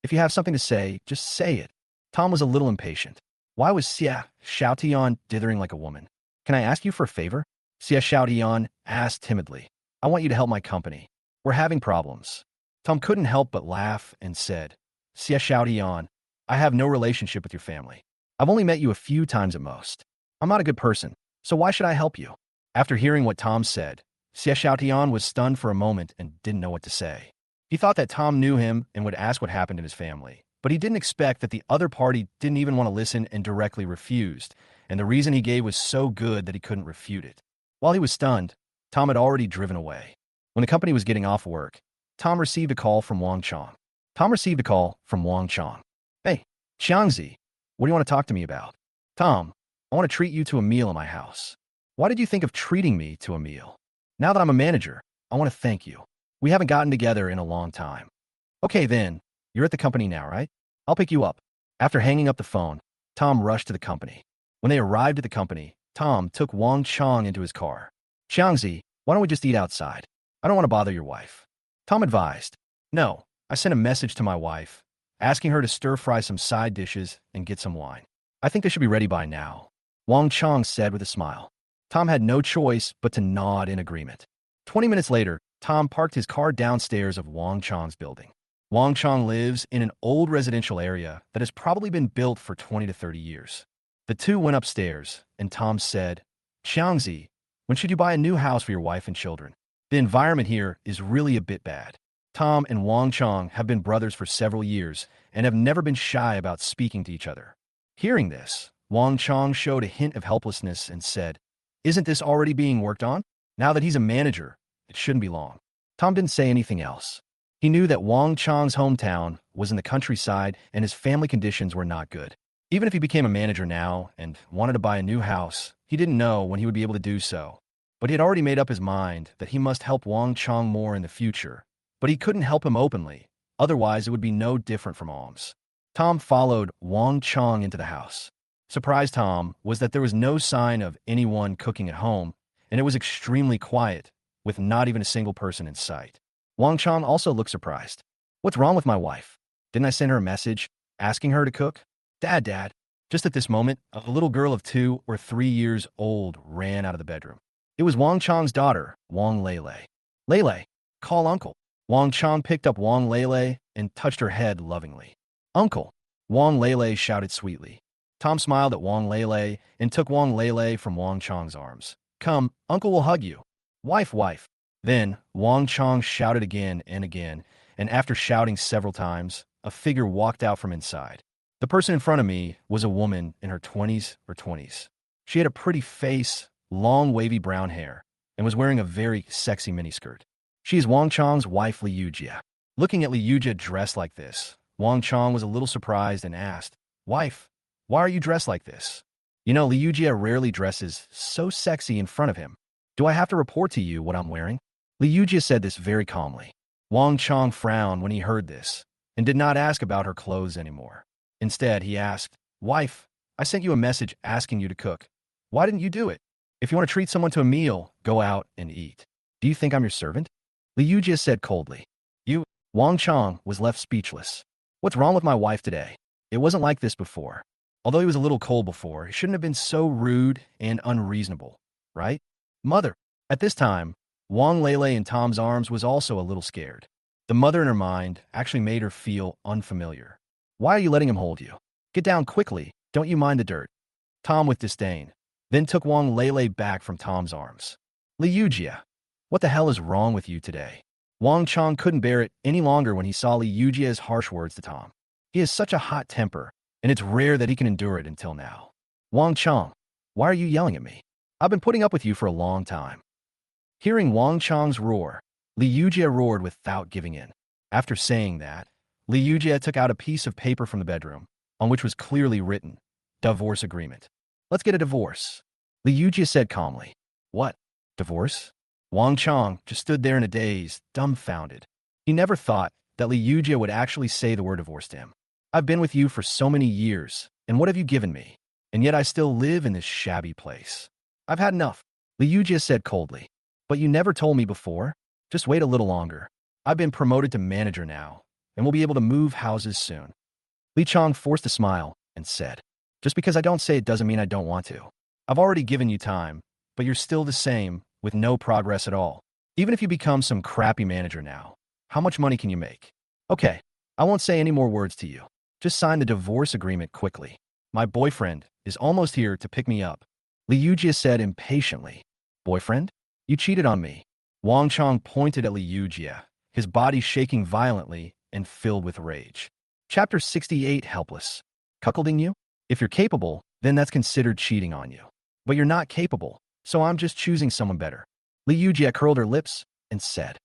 if you have something to say, just say it. Tom was a little impatient. Why was Xie Xiaotian dithering like a woman? Can I ask you for a favor? Xie Xiaotian asked timidly. I want you to help my company. We're having problems. Tom couldn't help but laugh and said, Xie Xiaotian, I have no relationship with your family. I've only met you a few times at most. I'm not a good person, so why should I help you? After hearing what Tom said, Xie Xiaotian was stunned for a moment and didn't know what to say. He thought that Tom knew him and would ask what happened in his family, but he didn't expect that the other party didn't even want to listen and directly refused, and the reason he gave was so good that he couldn't refute it. While he was stunned, Tom had already driven away. When the company was getting off work, Tom received a call from Wang Chong. Tom received a call from Wang Chong. Hey, Xiangzi, what do you want to talk to me about? Tom, I want to treat you to a meal in my house. Why did you think of treating me to a meal? Now that I'm a manager, I want to thank you. We haven't gotten together in a long time. Okay then, you're at the company now, right? I'll pick you up. After hanging up the phone, Tom rushed to the company. When they arrived at the company, Tom took Wang Chong into his car. Xiangzi, why don't we just eat outside? I don't want to bother your wife. Tom advised. No, I sent a message to my wife, asking her to stir-fry some side dishes and get some wine. I think they should be ready by now, Wang Chong said with a smile. Tom had no choice but to nod in agreement. 20 minutes later, Tom parked his car downstairs of Wang Chong's building. Wang Chong lives in an old residential area that has probably been built for 20 to 30 years. The two went upstairs, and Tom said, Xiangzi, when should you buy a new house for your wife and children? The environment here is really a bit bad. Tom and Wang Chong have been brothers for several years and have never been shy about speaking to each other. Hearing this, Wang Chong showed a hint of helplessness and said, Isn't this already being worked on? Now that he's a manager, it shouldn't be long. Tom didn't say anything else. He knew that Wang Chong's hometown was in the countryside and his family conditions were not good. Even if he became a manager now and wanted to buy a new house, he didn't know when he would be able to do so. But he had already made up his mind that he must help Wang Chong more in the future. But he couldn't help him openly, otherwise it would be no different from alms. Tom followed Wang Chong into the house. Surprised Tom was that there was no sign of anyone cooking at home, and it was extremely quiet, with not even a single person in sight. Wang Chong also looked surprised. What's wrong with my wife? Didn't I send her a message asking her to cook? Dad. Just at this moment, a little girl of 2 or 3 years old ran out of the bedroom. It was Wang Chong's daughter, Wang Lele. Lele, call uncle. Wang Chong picked up Wang Lele and touched her head lovingly. Uncle, Wang Lele shouted sweetly. Tom smiled at Wang Lele and took Wang Lele from Wang Chong's arms. Come, uncle will hug you. Wife. Then, Wang Chong shouted again, and after shouting several times, a figure walked out from inside. The person in front of me was a woman in her 20s. She had a pretty face, long wavy brown hair, and was wearing a very sexy miniskirt. She is Wang Chong's wife, Liujia. Looking at Liujia dressed like this, Wang Chong was a little surprised and asked, Wife, why are you dressed like this? You know, Liujia rarely dresses so sexy in front of him. Do I have to report to you what I'm wearing? Liujia said this very calmly. Wang Chong frowned when he heard this and did not ask about her clothes anymore. Instead, he asked, Wife, I sent you a message asking you to cook. Why didn't you do it? If you want to treat someone to a meal, go out and eat. Do you think I'm your servant? Liujia said coldly. Wang Chong was left speechless. What's wrong with my wife today? It wasn't like this before. Although he was a little cold before, he shouldn't have been so rude and unreasonable, right? Mother. At this time, Wang Lele in Tom's arms was also a little scared. The mother in her mind actually made her feel unfamiliar. Why are you letting him hold you? Get down quickly. Don't you mind the dirt? Tom with disdain, then took Wang Lele back from Tom's arms. Liujia, what the hell is wrong with you today? Wang Chong couldn't bear it any longer when he saw Liujia's harsh words to Tom. He has such a hot temper, and it's rare that he can endure it until now. Wang Chong, why are you yelling at me? I've been putting up with you for a long time. Hearing Wang Chong's roar, Liujia roared without giving in. After saying that, Liujia took out a piece of paper from the bedroom, on which was clearly written, Divorce agreement. Let's get a divorce. Liujia said calmly. What? Divorce? Wang Chong just stood there in a daze, dumbfounded. He never thought that Liujia would actually say the word divorce to him. I've been with you for so many years, and what have you given me? And yet I still live in this shabby place. I've had enough, Liujia said coldly. But you never told me before. Just wait a little longer. I've been promoted to manager now, and we'll be able to move houses soon. Li Chong forced a smile and said, Just because I don't say it doesn't mean I don't want to. I've already given you time, but you're still the same, with no progress at all. Even if you become some crappy manager now, how much money can you make? Okay, I won't say any more words to you. Just sign the divorce agreement quickly. My boyfriend is almost here to pick me up, Liujia said impatiently. Boyfriend? You cheated on me. Wang Chong pointed at Liujia, his body shaking violently and filled with rage. Chapter 68, Helpless. Cuckolding you? If you're capable, then that's considered cheating on you. But you're not capable, so I'm just choosing someone better. Liujia curled her lips and said,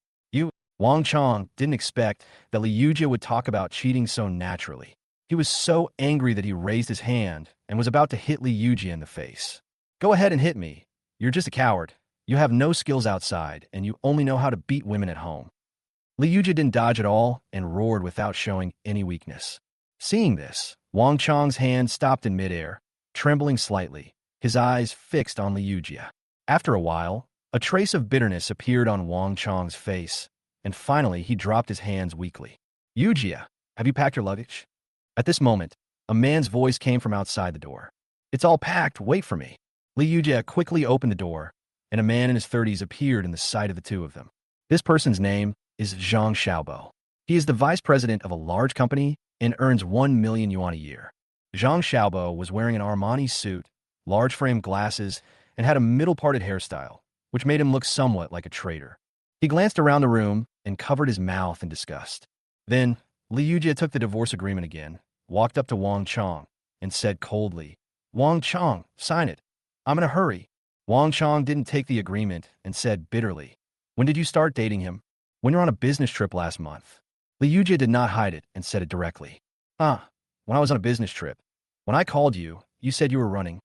Wang Chong didn't expect that Li Yujia would talk about cheating so naturally. He was so angry that he raised his hand and was about to hit Li Yujia in the face. Go ahead and hit me. You're just a coward. You have no skills outside, and you only know how to beat women at home. Li Yujia didn't dodge at all and roared without showing any weakness. Seeing this, Wang Chong's hand stopped in midair, trembling slightly, his eyes fixed on Li Yujia. After a while, a trace of bitterness appeared on Wang Chong's face, and finally he dropped his hands weakly. Yujia, have you packed your luggage? At this moment, a man's voice came from outside the door. It's all packed, wait for me. Li Yujia quickly opened the door, and a man in his 30s appeared in the sight of the two of them. This person's name is Zhang Xiaobo. He is the vice president of a large company and earns 1 million yuan a year. Zhang Xiaobo was wearing an Armani suit, large frame glasses, and had a middle-parted hairstyle, which made him look somewhat like a traitor. He glanced around the room and covered his mouth in disgust. Then, Li Yujia took the divorce agreement again, walked up to Wang Chong, and said coldly, Wang Chong, sign it. I'm in a hurry. Wang Chong didn't take the agreement and said bitterly, when did you start dating him? When you were on a business trip last month. Li Yujia did not hide it and said it directly. When I was on a business trip. When I called you, you said you were running.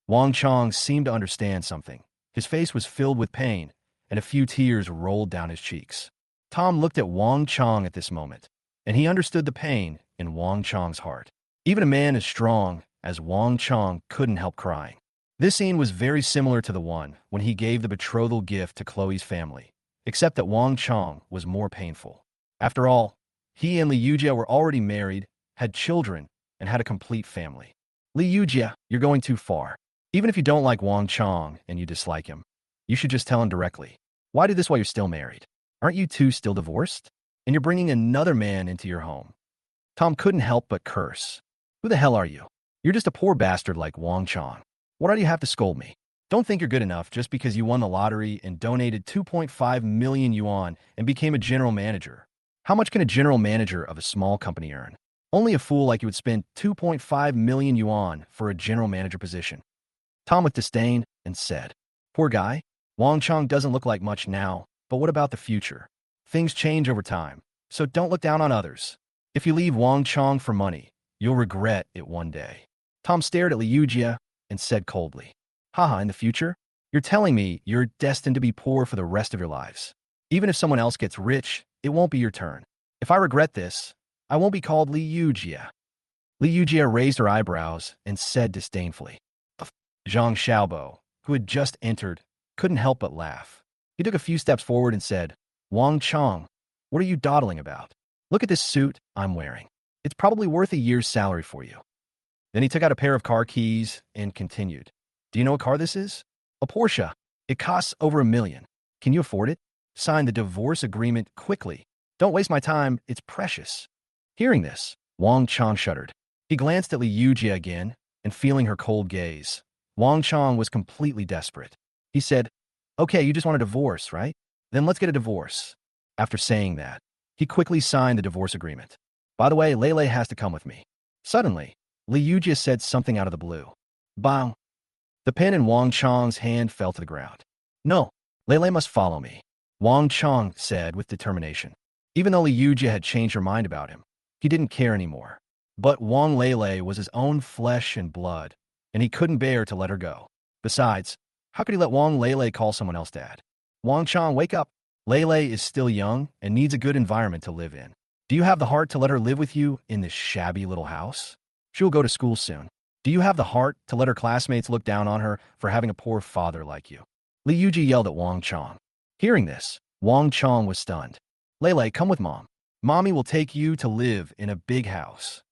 Wang Chong seemed to understand something. His face was filled with pain, and a few tears rolled down his cheeks. Tom looked at Wang Chong at this moment, and he understood the pain in Wang Chong's heart. Even a man as strong as Wang Chong couldn't help crying. This scene was very similar to the one when he gave the betrothal gift to Chloe's family, except that Wang Chong was more painful. After all, he and Li Yujia were already married, had children, and had a complete family. Li Yujia, you're going too far. Even if you don't like Wang Chong and you dislike him, you should just tell him directly. Why do this while you're still married? Aren't you two still divorced? And you're bringing another man into your home. Tom couldn't help but curse. Who the hell are you? You're just a poor bastard like Wang Chong. What do you have to scold me? Don't think you're good enough just because you won the lottery and donated 2.5 million yuan and became a general manager. How much can a general manager of a small company earn? Only a fool like you would spend 2.5 million yuan for a general manager position. Tom with disdain and said, poor guy. Wang Chong doesn't look like much now, but what about the future? Things change over time, so don't look down on others. If you leave Wang Chong for money, you'll regret it one day. Tom stared at Li Yujia and said coldly, haha, in the future? You're telling me you're destined to be poor for the rest of your lives. Even if someone else gets rich, it won't be your turn. If I regret this, I won't be called Li Yujia. Li Yujia raised her eyebrows and said disdainfully. Zhang Xiaobo, who had just entered, couldn't help but laugh. He took a few steps forward and said, Wang Chong, what are you dawdling about? Look at this suit I'm wearing. It's probably worth a year's salary for you. Then he took out a pair of car keys and continued. Do you know what car this is? A Porsche. It costs over 1 million. Can you afford it? Sign the divorce agreement quickly. Don't waste my time. It's precious. Hearing this, Wang Chong shuddered. He glanced at Li Yujia again, and feeling her cold gaze, Wang Chong was completely desperate. He said, okay, you just want a divorce, right? Then let's get a divorce. After saying that, he quickly signed the divorce agreement. By the way, Lele has to come with me. Suddenly, Li Yujia said something out of the blue. Bang! The pen in Wang Chong's hand fell to the ground. No, Lele must follow me, Wang Chong said with determination. Even though Li Yujia had changed her mind about him, he didn't care anymore. But Wang Lele was his own flesh and blood, and he couldn't bear to let her go. Besides, how could he let Wang Lele call someone else dad? Wang Chong, wake up. Lele is still young and needs a good environment to live in. Do you have the heart to let her live with you in this shabby little house? She will go to school soon. Do you have the heart to let her classmates look down on her for having a poor father like you? Li Yujia yelled at Wang Chong. Hearing this, Wang Chong was stunned. Lele, come with Mom. Mommy will take you to live in a big house.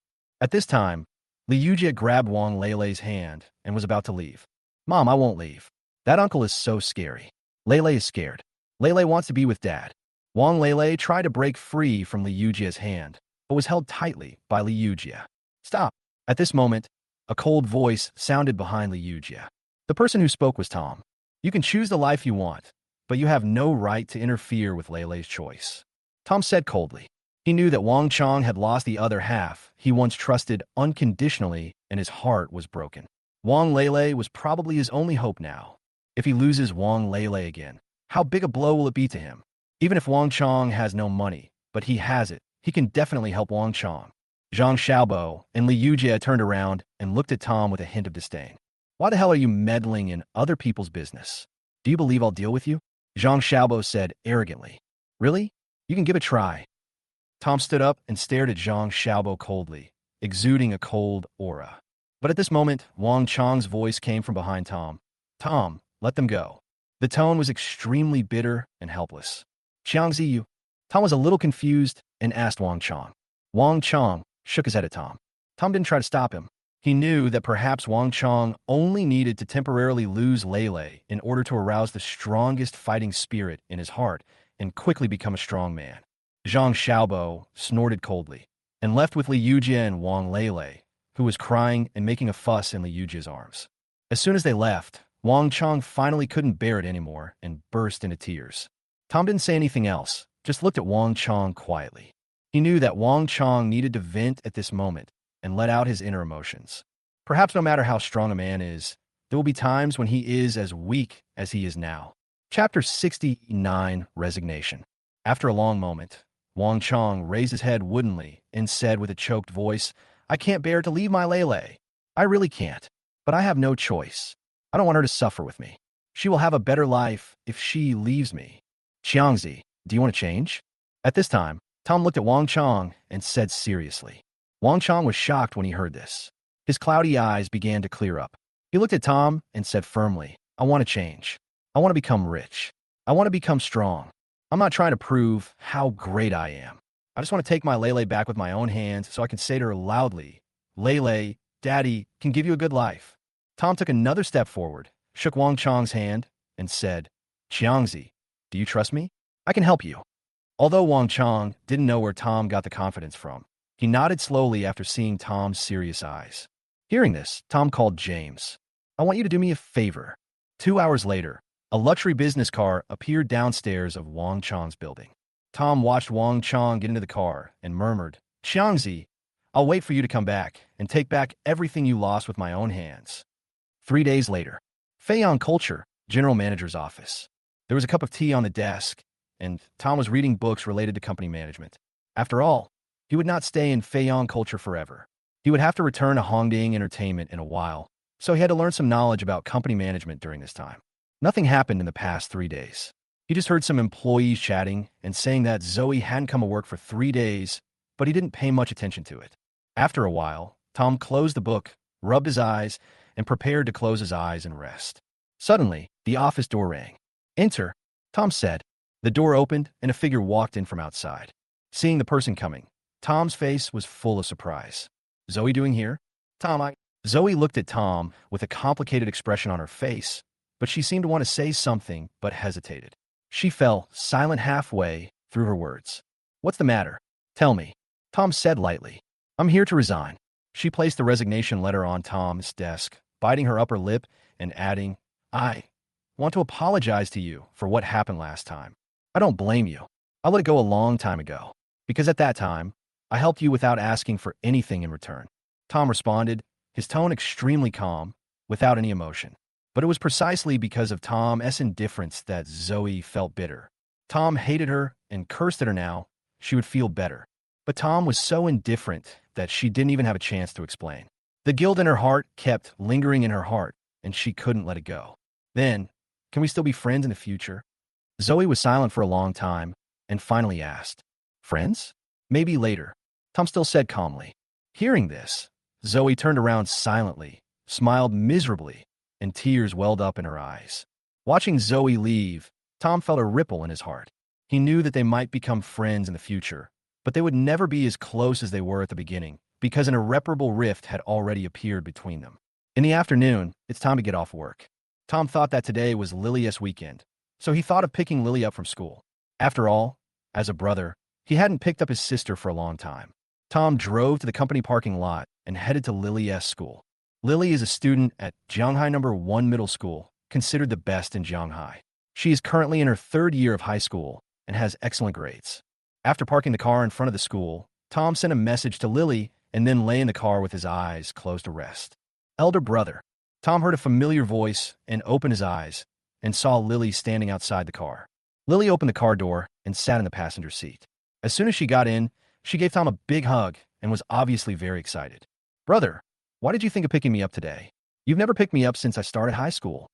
At this time, Li Yujia grabbed Wang Lele's hand and was about to leave. Mom, I won't leave. That uncle is so scary. Lele is scared. Lele wants to be with Dad. Wang Lele tried to break free from Li Yujia's hand, but was held tightly by Li Yujia. Stop. At this moment, a cold voice sounded behind Li Yujia. The person who spoke was Tom. You can choose the life you want, but you have no right to interfere with Lele's choice. Tom said coldly. He knew that Wang Chong had lost the other half he once trusted unconditionally, and his heart was broken. Wang Lele was probably his only hope now. If he loses Wang Lele again, how big a blow will it be to him? Even if Wang Chong has no money, but he has it, he can definitely help Wang Chong. Zhang Xiaobo and Li Yujie turned around and looked at Tom with a hint of disdain. Why the hell are you meddling in other people's business? Do you believe I'll deal with you? Zhang Xiaobo said arrogantly. Really? You can give it a try. Tom stood up and stared at Zhang Xiaobo coldly, exuding a cold aura. But at this moment, Wang Chong's voice came from behind Tom. Tom, let them go. The tone was extremely bitter and helpless. Xiangzi, you. Tom was a little confused and asked Wang Chong. Wang Chong shook his head at Tom. Tom didn't try to stop him. He knew that perhaps Wang Chong only needed to temporarily lose Lele in order to arouse the strongest fighting spirit in his heart and quickly become a strong man. Zhang Xiaobo snorted coldly and left with Li Yujie and Wang Lele, who was crying and making a fuss in Li Yujie's arms. As soon as they left, Wang Chong finally couldn't bear it anymore and burst into tears. Tom didn't say anything else, just looked at Wang Chong quietly. He knew that Wang Chong needed to vent at this moment and let out his inner emotions. Perhaps no matter how strong a man is, there will be times when he is as weak as he is now. Chapter 69, Resignation. After a long moment, Wang Chong raised his head woodenly and said with a choked voice, I can't bear to leave my Lele. I really can't. But I have no choice. I don't want her to suffer with me. She will have a better life if she leaves me. Xiangzi, do you want to change? At this time, Tom looked at Wang Chong and said seriously. Wang Chong was shocked when he heard this. His cloudy eyes began to clear up. He looked at Tom and said firmly, I want to change. I want to become rich. I want to become strong. I'm not trying to prove how great I am. I just want to take my Lele back with my own hands so I can say to her loudly, Lele, Daddy can give you a good life. Tom took another step forward, shook Wang Chong's hand, and said, Xiangzi, do you trust me? I can help you. Although Wang Chong didn't know where Tom got the confidence from, he nodded slowly after seeing Tom's serious eyes. Hearing this, Tom called James. I want you to do me a favor. 2 hours later, a luxury business car appeared downstairs of Wang Chong's building. Tom watched Wang Chong get into the car and murmured, Xiangzi, I'll wait for you to come back and take back everything you lost with my own hands. 3 days later, Feiyang Culture, general manager's office. There was a cup of tea on the desk, and Tom was reading books related to company management. After all, he would not stay in Feiyang Culture forever. He would have to return to Hongding Entertainment in a while, so he had to learn some knowledge about company management during this time. Nothing happened in the past 3 days. He just heard some employees chatting and saying that Zoe hadn't come to work for 3 days, but he didn't pay much attention to it. After a while, Tom closed the book, rubbed his eyes, and prepared to close his eyes and rest. Suddenly, the office door rang. Enter, Tom said. The door opened and a figure walked in from outside. Seeing the person coming, Tom's face was full of surprise. Zoe doing here? Zoe looked at Tom with a complicated expression on her face, but she seemed to want to say something but hesitated. She fell silent halfway through her words. What's the matter? Tell me, Tom said lightly. I'm here to resign. She placed the resignation letter on Tom's desk, biting her upper lip and adding, I want to apologize to you for what happened last time. I don't blame you. I let it go a long time ago, because at that time, I helped you without asking for anything in return. Tom responded, his tone extremely calm, without any emotion. But it was precisely because of Tom's indifference that Zoe felt bitter. Tom hated her and cursed at her now. She would feel better. But Tom was so indifferent that she didn't even have a chance to explain. The guilt in her heart kept lingering in her heart, and she couldn't let it go. Then, can we still be friends in the future? Zoe was silent for a long time and finally asked, Friends? Maybe later. Tom still said calmly. Hearing this, Zoe turned around silently, smiled miserably, and tears welled up in her eyes. Watching Zoe leave, Tom felt a ripple in his heart. He knew that they might become friends in the future, but they would never be as close as they were at the beginning, because an irreparable rift had already appeared between them. In the afternoon, it's time to get off work. Tom thought that today was Lily's weekend, so he thought of picking Lily up from school. After all, as a brother, he hadn't picked up his sister for a long time. Tom drove to the company parking lot and headed to Lily's school. Lily is a student at Jianghai No. 1 Middle School, considered the best in Jianghai. She is currently in her 3rd year of high school and has excellent grades. After parking the car in front of the school, Tom sent a message to Lily and then lay in the car with his eyes closed to rest. Elder brother. Tom heard a familiar voice and opened his eyes and saw Lily standing outside the car. Lily opened the car door and sat in the passenger seat. As soon as she got in, she gave Tom a big hug and was obviously very excited. Brother, why did you think of picking me up today? You've never picked me up since I started high school.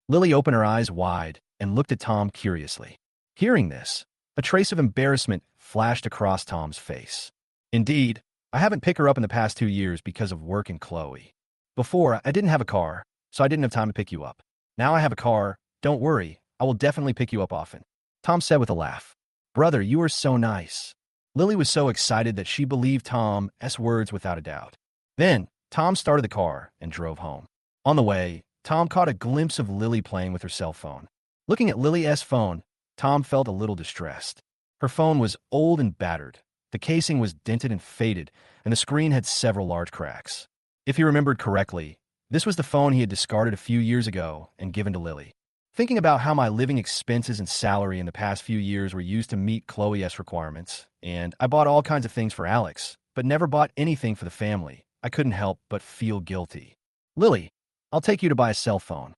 Lily opened her eyes wide and looked at Tom curiously. Hearing this, a trace of embarrassment flashed across Tom's face. Indeed, I haven't picked her up in the past 2 years because of work and Chloe. Before, I didn't have a car, so I didn't have time to pick you up. Now I have a car. Don't worry, I will definitely pick you up often. Tom said with a laugh. Brother, you are so nice. Lily was so excited that she believed Tom's words without a doubt. Then, Tom started the car and drove home. On the way, Tom caught a glimpse of Lily playing with her cell phone. Looking at Lily's phone, Tom felt a little distressed. Her phone was old and battered. The casing was dented and faded, and the screen had several large cracks. If he remembered correctly, this was the phone he had discarded a few years ago and given to Lily. Thinking about how my living expenses and salary in the past few years were used to meet Chloe's requirements, and I bought all kinds of things for Alex, but never bought anything for the family, I couldn't help but feel guilty. Lily, I'll take you to buy a cell phone.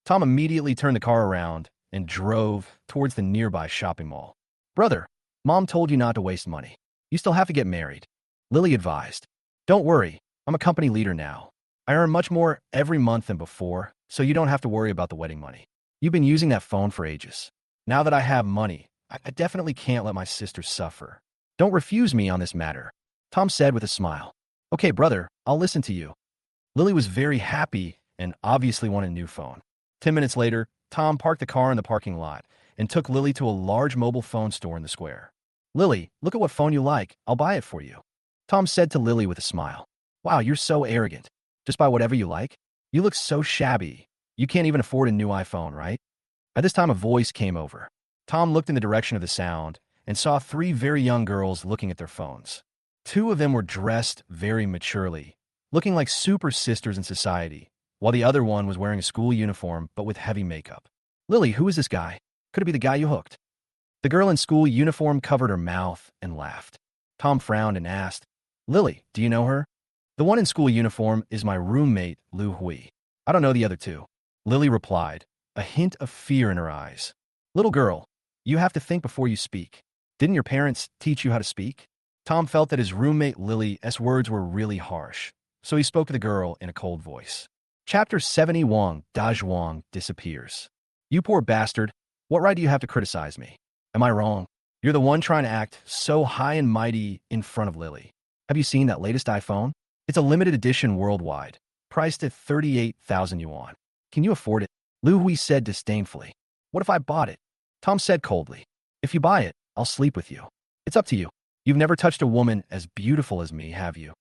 Tom immediately turned the car around and drove towards the nearby shopping mall. Brother, Mom told you not to waste money. You still have to get married. Lily advised. Don't worry, I'm a company leader now. I earn much more every month than before, so you don't have to worry about the wedding money. You've been using that phone for ages. Now that I have money, I definitely can't let my sister suffer. Don't refuse me on this matter, Tom said with a smile. Okay, brother, I'll listen to you. Lily was very happy and obviously wanted a new phone. 10 minutes later, Tom parked the car in the parking lot and took Lily to a large mobile phone store in the square. Lily, look at what phone you like. I'll buy it for you. Tom said to Lily with a smile. Wow, you're so arrogant. Just buy whatever you like? You look so shabby. You can't even afford a new iPhone, right? At this time, a voice came over. Tom looked in the direction of the sound and saw 3 very young girls looking at their phones. 2 of them were dressed very maturely, looking like super sisters in society, while the other one was wearing a school uniform but with heavy makeup. Lily, who is this guy? Could it be the guy you hooked? The girl in school uniform covered her mouth and laughed. Tom frowned and asked, Lily, do you know her? The one in school uniform is my roommate, Lu Hui. I don't know the other 2. Lily replied, a hint of fear in her eyes. Little girl, you have to think before you speak. Didn't your parents teach you how to speak? Tom felt that his roommate Lily's words were really harsh, so he spoke to the girl in a cold voice. Chapter 71, Dazhuang disappears. You poor bastard, what right do you have to criticize me? Am I wrong? You're the one trying to act so high and mighty in front of Lily. Have you seen that latest iPhone? It's a limited edition worldwide, priced at 38,000 yuan. Can you afford it? Lu Hui said disdainfully. What if I bought it? Tom said coldly. If you buy it, I'll sleep with you. It's up to you. You've never touched a woman as beautiful as me, have you?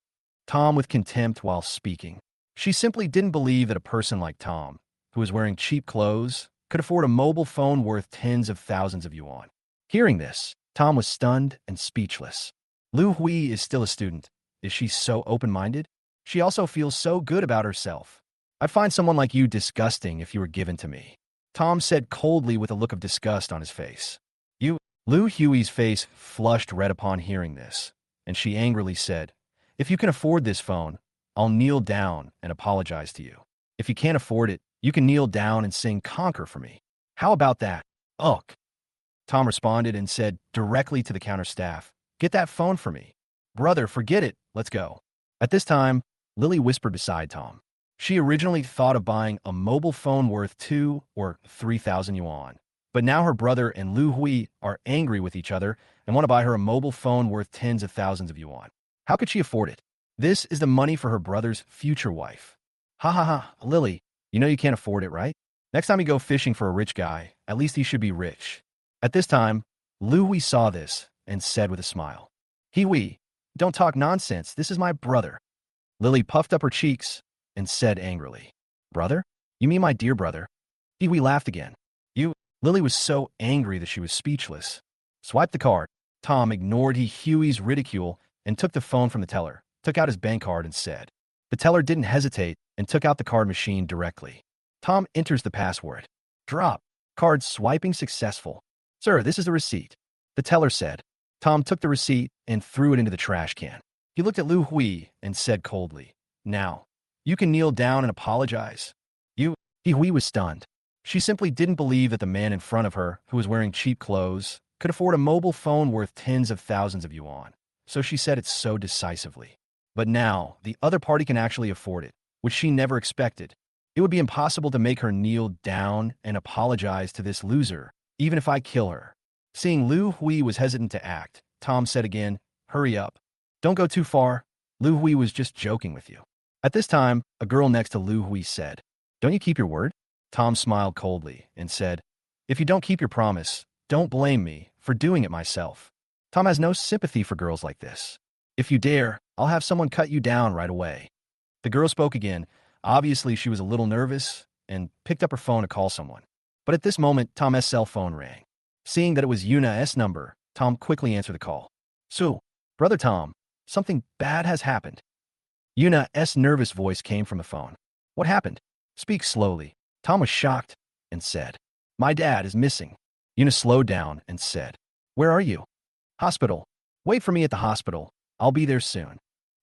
Tom with contempt while speaking. She simply didn't believe that a person like Tom, who was wearing cheap clothes, could afford a mobile phone worth tens of thousands of yuan. Hearing this, Tom was stunned and speechless. Lu Hui is still a student. Is she so open-minded? She also feels so good about herself. I'd find someone like you disgusting if you were given to me. Tom said coldly with a look of disgust on his face. You? Lu Hui's face flushed red upon hearing this, and she angrily said, if you can afford this phone, I'll kneel down and apologize to you. If you can't afford it, you can kneel down and sing Conquer for me. How about that? Ugh. Tom responded and said directly to the counter staff, get that phone for me. Brother, forget it. Let's go. At this time, Lily whispered beside Tom. She originally thought of buying a mobile phone worth 2 or 3,000 yuan. But now her brother and Lu Hui are angry with each other and want to buy her a mobile phone worth tens of thousands of yuan. How could she afford it? This is the money for her brother's future wife. Ha ha ha, Lily, you know you can't afford it, right? Next time you go fishing for a rich guy, at least he should be rich. At this time, Lu Hui saw this and said with a smile, Hui, don't talk nonsense, this is my brother. Lily puffed up her cheeks and said angrily, brother? You mean my dear brother? Hui laughed again. Lily was so angry that she was speechless. Swipe the card. Tom ignored Huey's ridicule and took the phone from the teller, took out his bank card and said. The teller didn't hesitate and took out the card machine directly. Tom enters the password. Drop. Card swiping successful. Sir, this is the receipt. The teller said. Tom took the receipt and threw it into the trash can. He looked at Lu Hui and said coldly, now, you can kneel down and apologize. Hui was stunned. She simply didn't believe that the man in front of her, who was wearing cheap clothes, could afford a mobile phone worth tens of thousands of yuan. So she said it so decisively. But now, the other party can actually afford it, which she never expected. It would be impossible to make her kneel down and apologize to this loser, even if I kill her. Seeing Lu Hui was hesitant to act, Tom said again, "Hurry up. Don't go too far. Lu Hui was just joking with you." At this time, a girl next to Lu Hui said, "Don't you keep your word?" Tom smiled coldly and said, "If you don't keep your promise, don't blame me for doing it myself." Tom has no sympathy for girls like this. "If you dare, I'll have someone cut you down right away." The girl spoke again. Obviously, she was a little nervous and picked up her phone to call someone. But at this moment, Tom's cell phone rang. Seeing that it was Yuna's number, Tom quickly answered the call. "So, brother Tom, something bad has happened." Yuna's nervous voice came from the phone. "What happened? Speak slowly." Tom was shocked and said, "My dad is missing." Yuna slowed down and said, "Where are you?" "Hospital. Wait for me at the hospital. I'll be there soon."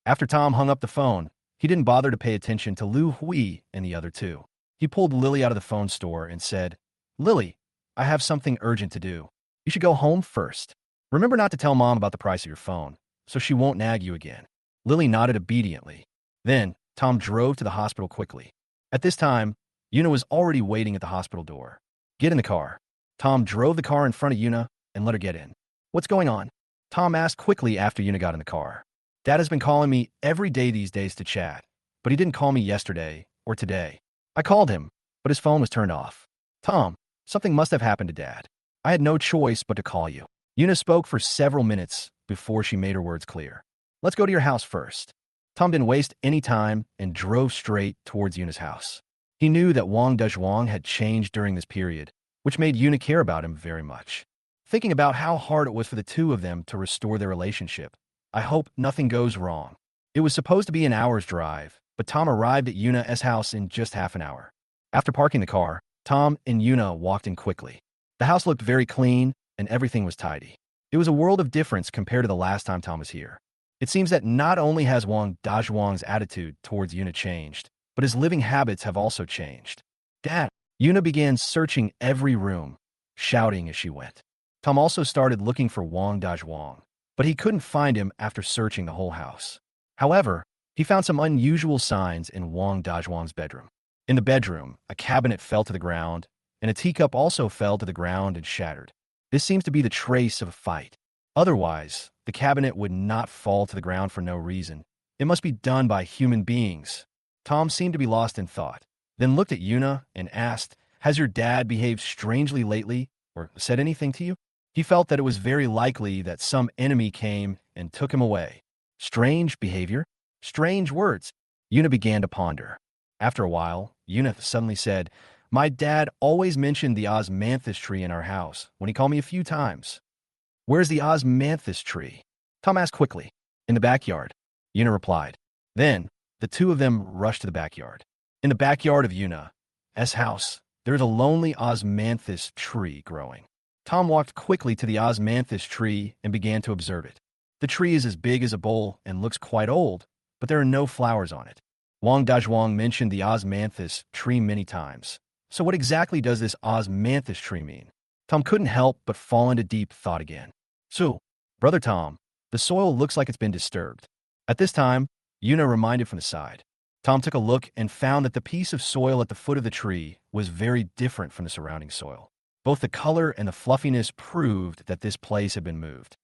After Tom hung up the phone, he didn't bother to pay attention to Lu Hui and the other two. He pulled Lily out of the phone store and said, "Lily, I have something urgent to do. You should go home first. Remember not to tell Mom about the price of your phone, so she won't nag you again." Lily nodded obediently. Then, Tom drove to the hospital quickly. At this time, Yuna was already waiting at the hospital door. "Get in the car." Tom drove the car in front of Yuna and let her get in. "What's going on?" Tom asked quickly after Yuna got in the car. "Dad has been calling me every day these days to chat, but he didn't call me yesterday or today. I called him, but his phone was turned off." "Tom, something must have happened to Dad. I had no choice but to call you." Yuna spoke for several minutes before she made her words clear. "Let's go to your house first." Tom didn't waste any time and drove straight towards Yuna's house. He knew that Wang Dezhuang had changed during this period, which made Yuna care about him very much. Thinking about how hard it was for the two of them to restore their relationship, "I hope nothing goes wrong." It was supposed to be an hour's drive, but Tom arrived at Yuna's house in just half an hour. After parking the car, Tom and Yuna walked in quickly. The house looked very clean, and everything was tidy. It was a world of difference compared to the last time Tom was here. It seems that not only has Wang Dezhuang's attitude towards Yuna changed, but his living habits have also changed. "Dad." Yuna began searching every room, shouting as she went. Tom also started looking for Wang Dezhuang, but he couldn't find him after searching the whole house. However, he found some unusual signs in Wang Dezhuang's bedroom. In the bedroom, a cabinet fell to the ground, and a teacup also fell to the ground and shattered. This seems to be the trace of a fight. Otherwise, the cabinet would not fall to the ground for no reason. It must be done by human beings. Tom seemed to be lost in thought, then looked at Yuna and asked, "Has your dad behaved strangely lately or said anything to you?" He felt that it was very likely that some enemy came and took him away. Strange behavior? Strange words. Yuna began to ponder. After a while, Yuna suddenly said, "My dad always mentioned the osmanthus tree in our house when he called me a few times." "Where's the osmanthus tree?" Tom asked quickly. "In the backyard," Yuna replied. Then, the two of them rushed to the backyard. In the backyard of Yuna's house, there is a lonely osmanthus tree growing. Tom walked quickly to the osmanthus tree and began to observe it. The tree is as big as a bowl and looks quite old, but there are no flowers on it. Wang Dezhuang mentioned the osmanthus tree many times. So what exactly does this osmanthus tree mean? Tom couldn't help but fall into deep thought again. "So, brother Tom, the soil looks like it's been disturbed." At this time, Yuna reminded from the side. Tom took a look and found that the piece of soil at the foot of the tree was very different from the surrounding soil. Both the color and the fluffiness proved that this place had been moved.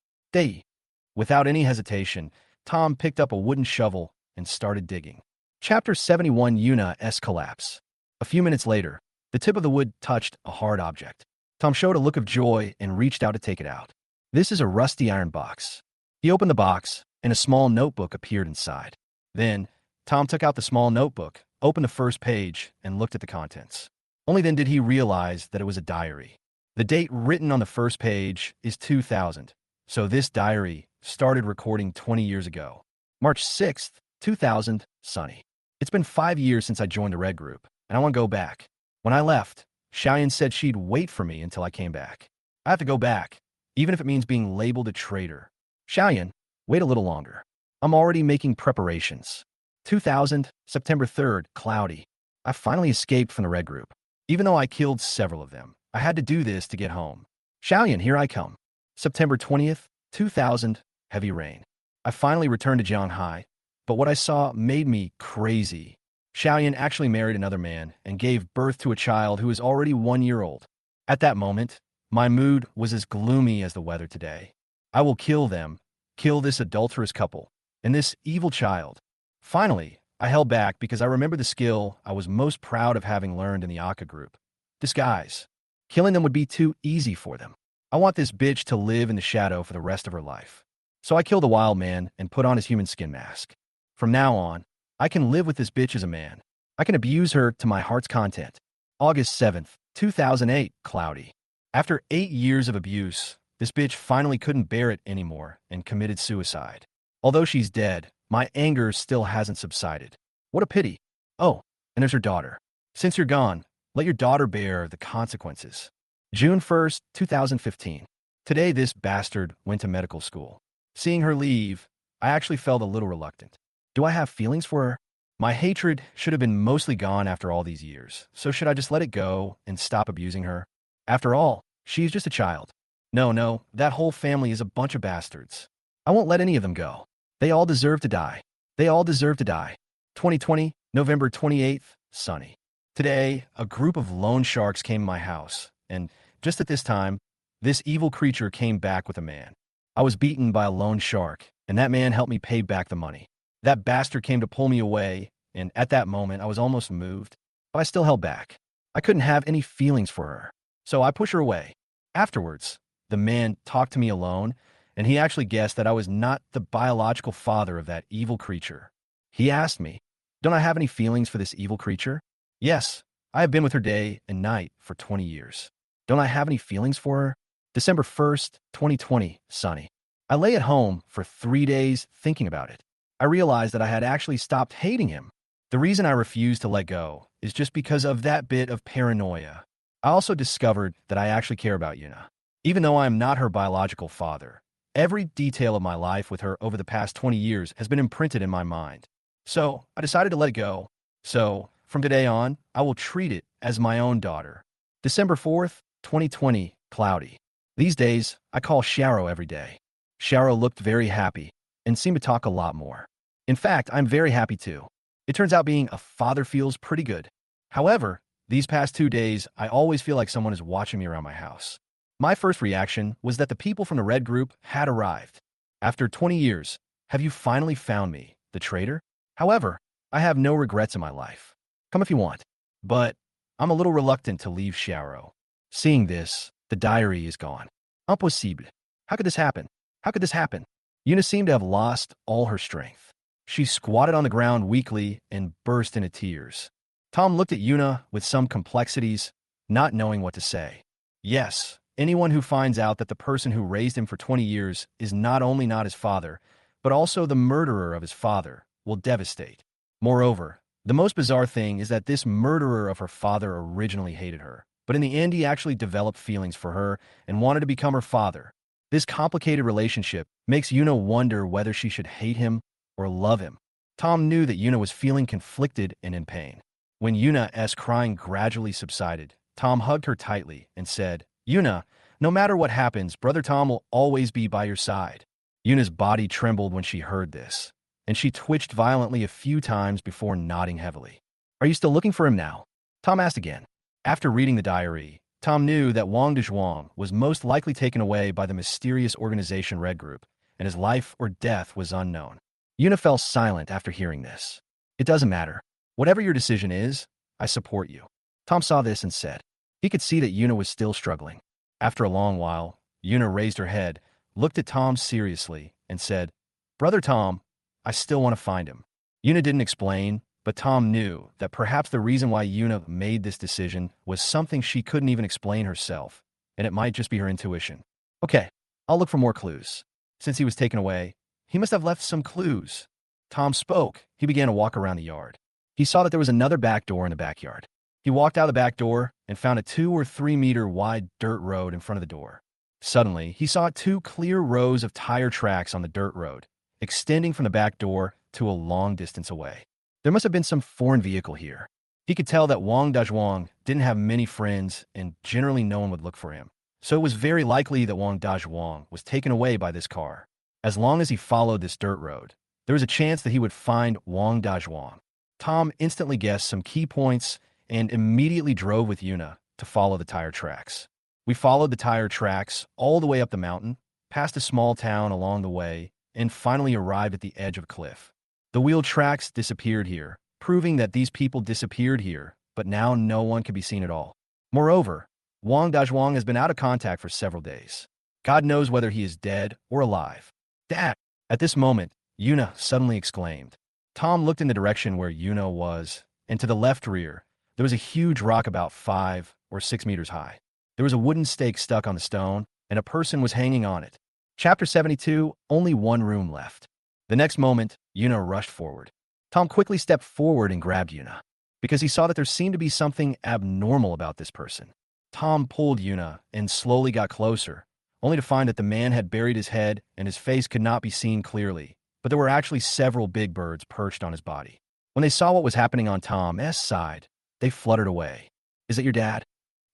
Without any hesitation, Tom picked up a wooden shovel and started digging. Chapter 71: Yuna's Collapse. A few minutes later, the tip of the wood touched a hard object. Tom showed a look of joy and reached out to take it out. This is a rusty iron box. He opened the box, and a small notebook appeared inside. Then, Tom took out the small notebook, opened the first page, and looked at the contents. Only then did he realize that it was a diary. The date written on the first page is 2000, so this diary started recording 20 years ago. March 6th, 2000, Sunny. It's been 5 years since I joined the Red Group, and I want to go back. When I left, Xiaoyan said she'd wait for me until I came back. I have to go back, even if it means being labeled a traitor. Xiaoyan, wait a little longer. I'm already making preparations. 2000, September 3rd, cloudy. I finally escaped from the Red Group. Even though I killed several of them, I had to do this to get home. Shaoyan, here I come. September 20th, 2000, heavy rain. I finally returned to Shanghai, but what I saw made me crazy. Shaoyan actually married another man and gave birth to a child who is already 1 year old. At that moment, my mood was as gloomy as the weather today. I will kill them, kill this adulterous couple, and this evil child. Finally, I held back because I remember the skill I was most proud of having learned in the Aka group. Disguise. Killing them would be too easy for them. I want this bitch to live in the shadow for the rest of her life. So I killed the wild man and put on his human skin mask. From now on, I can live with this bitch as a man. I can abuse her to my heart's content. August 7th, 2008, cloudy. After 8 years of abuse, this bitch finally couldn't bear it anymore and committed suicide. Although she's dead, my anger still hasn't subsided. What a pity. Oh, and there's her daughter. Since you're gone, let your daughter bear the consequences. June 1st, 2015. Today this bastard went to medical school. Seeing her leave, I actually felt a little reluctant. Do I have feelings for her? My hatred should have been mostly gone after all these years, so should I just let it go and stop abusing her? After all, she's just a child. No, that whole family is a bunch of bastards. I won't let any of them go. They all deserve to die. They all deserve to die. 2020, November 28th, sunny. Today, a group of loan sharks came to my house, and just at this time, this evil creature came back with a man. I was beaten by a loan shark, and that man helped me pay back the money. That bastard came to pull me away, and at that moment, I was almost moved, but I still held back. I couldn't have any feelings for her, so I pushed her away. Afterwards, the man talked to me alone, and he actually guessed that I was not the biological father of that evil creature. He asked me, "Don't I have any feelings for this evil creature?" Yes, I have been with her day and night for 20 years. Don't I have any feelings for her? December 1st, 2020, sunny. I lay at home for 3 days thinking about it. I realized that I had actually stopped hating him. The reason I refused to let go is just because of that bit of paranoia. I also discovered that I actually care about Yuna. Even though I am not her biological father, every detail of my life with her over the past 20 years has been imprinted in my mind. So I decided to let it go. So from today on, I will treat it as my own daughter. December 4th, 2020, cloudy. These days, I call Sharo every day. Sharo looked very happy and seemed to talk a lot more. In fact, I'm very happy too. It turns out being a father feels pretty good. However, these past 2 days, I always feel like someone is watching me around my house. My first reaction was that the people from the red group had arrived. After 20 years, have you finally found me, the traitor? However, I have no regrets in my life. Come if you want. But I'm a little reluctant to leave Sharo. Seeing this, the diary is gone. Impossible. How could this happen? How could this happen? Yuna seemed to have lost all her strength. She squatted on the ground weakly and burst into tears. Tom looked at Yuna with some complexities, not knowing what to say. Yes, anyone who finds out that the person who raised him for 20 years is not only not his father, but also the murderer of his father, will devastate. Moreover, the most bizarre thing is that this murderer of her father originally hated her, but in the end he actually developed feelings for her and wanted to become her father. This complicated relationship makes Yuna wonder whether she should hate him or love him. Tom knew that Yuna was feeling conflicted and in pain. When Yuna's crying gradually subsided, Tom hugged her tightly and said, "Yuna, no matter what happens, Brother Tom will always be by your side." Yuna's body trembled when she heard this, and she twitched violently a few times before nodding heavily. "Are you still looking for him now?" Tom asked again. After reading the diary, Tom knew that Wang Dezhuang was most likely taken away by the mysterious organization Red Group, and his life or death was unknown. Yuna fell silent after hearing this. "It doesn't matter. Whatever your decision is, I support you." Tom saw this and said. He could see that Yuna was still struggling. After a long while, Yuna raised her head, looked at Tom seriously, and said, "Brother Tom, I still want to find him." Yuna didn't explain, but Tom knew that perhaps the reason why Yuna made this decision was something she couldn't even explain herself, and it might just be her intuition. "Okay, I'll look for more clues." Since he was taken away, he must have left some clues. Tom spoke. He began to walk around the yard. He saw that there was another back door in the backyard. He walked out the back door and found a 2 or 3 meter wide dirt road in front of the door. Suddenly, he saw 2 clear rows of tire tracks on the dirt road, extending from the back door to a long distance away. There must have been some foreign vehicle here. He could tell that Wang Dezhuang didn't have many friends, and generally no one would look for him. So it was very likely that Wang Dazhuang was taken away by this car. As long as he followed this dirt road, there was a chance that he would find Wang Dazhuang. Tom instantly guessed some key points and immediately drove with Yuna to follow the tire tracks. We followed the tire tracks all the way up the mountain, past a small town along the way, and finally arrived at the edge of a cliff. The wheel tracks disappeared here, proving that these people disappeared here, but now no one could be seen at all. Moreover, Wang Dazhuang has been out of contact for several days. God knows whether he is dead or alive. Dad! At this moment, Yuna suddenly exclaimed. Tom looked in the direction where Yuna was, and to the left rear, there was a huge rock about 5 or 6 meters high. There was a wooden stake stuck on the stone, and a person was hanging on it. Chapter 72, only one room left. The next moment, Yuna rushed forward. Tom quickly stepped forward and grabbed Yuna, because he saw that there seemed to be something abnormal about this person. Tom pulled Yuna and slowly got closer, only to find that the man had buried his head and his face could not be seen clearly, but there were actually several big birds perched on his body. When they saw what was happening on Tom's side, they fluttered away. Is it your dad?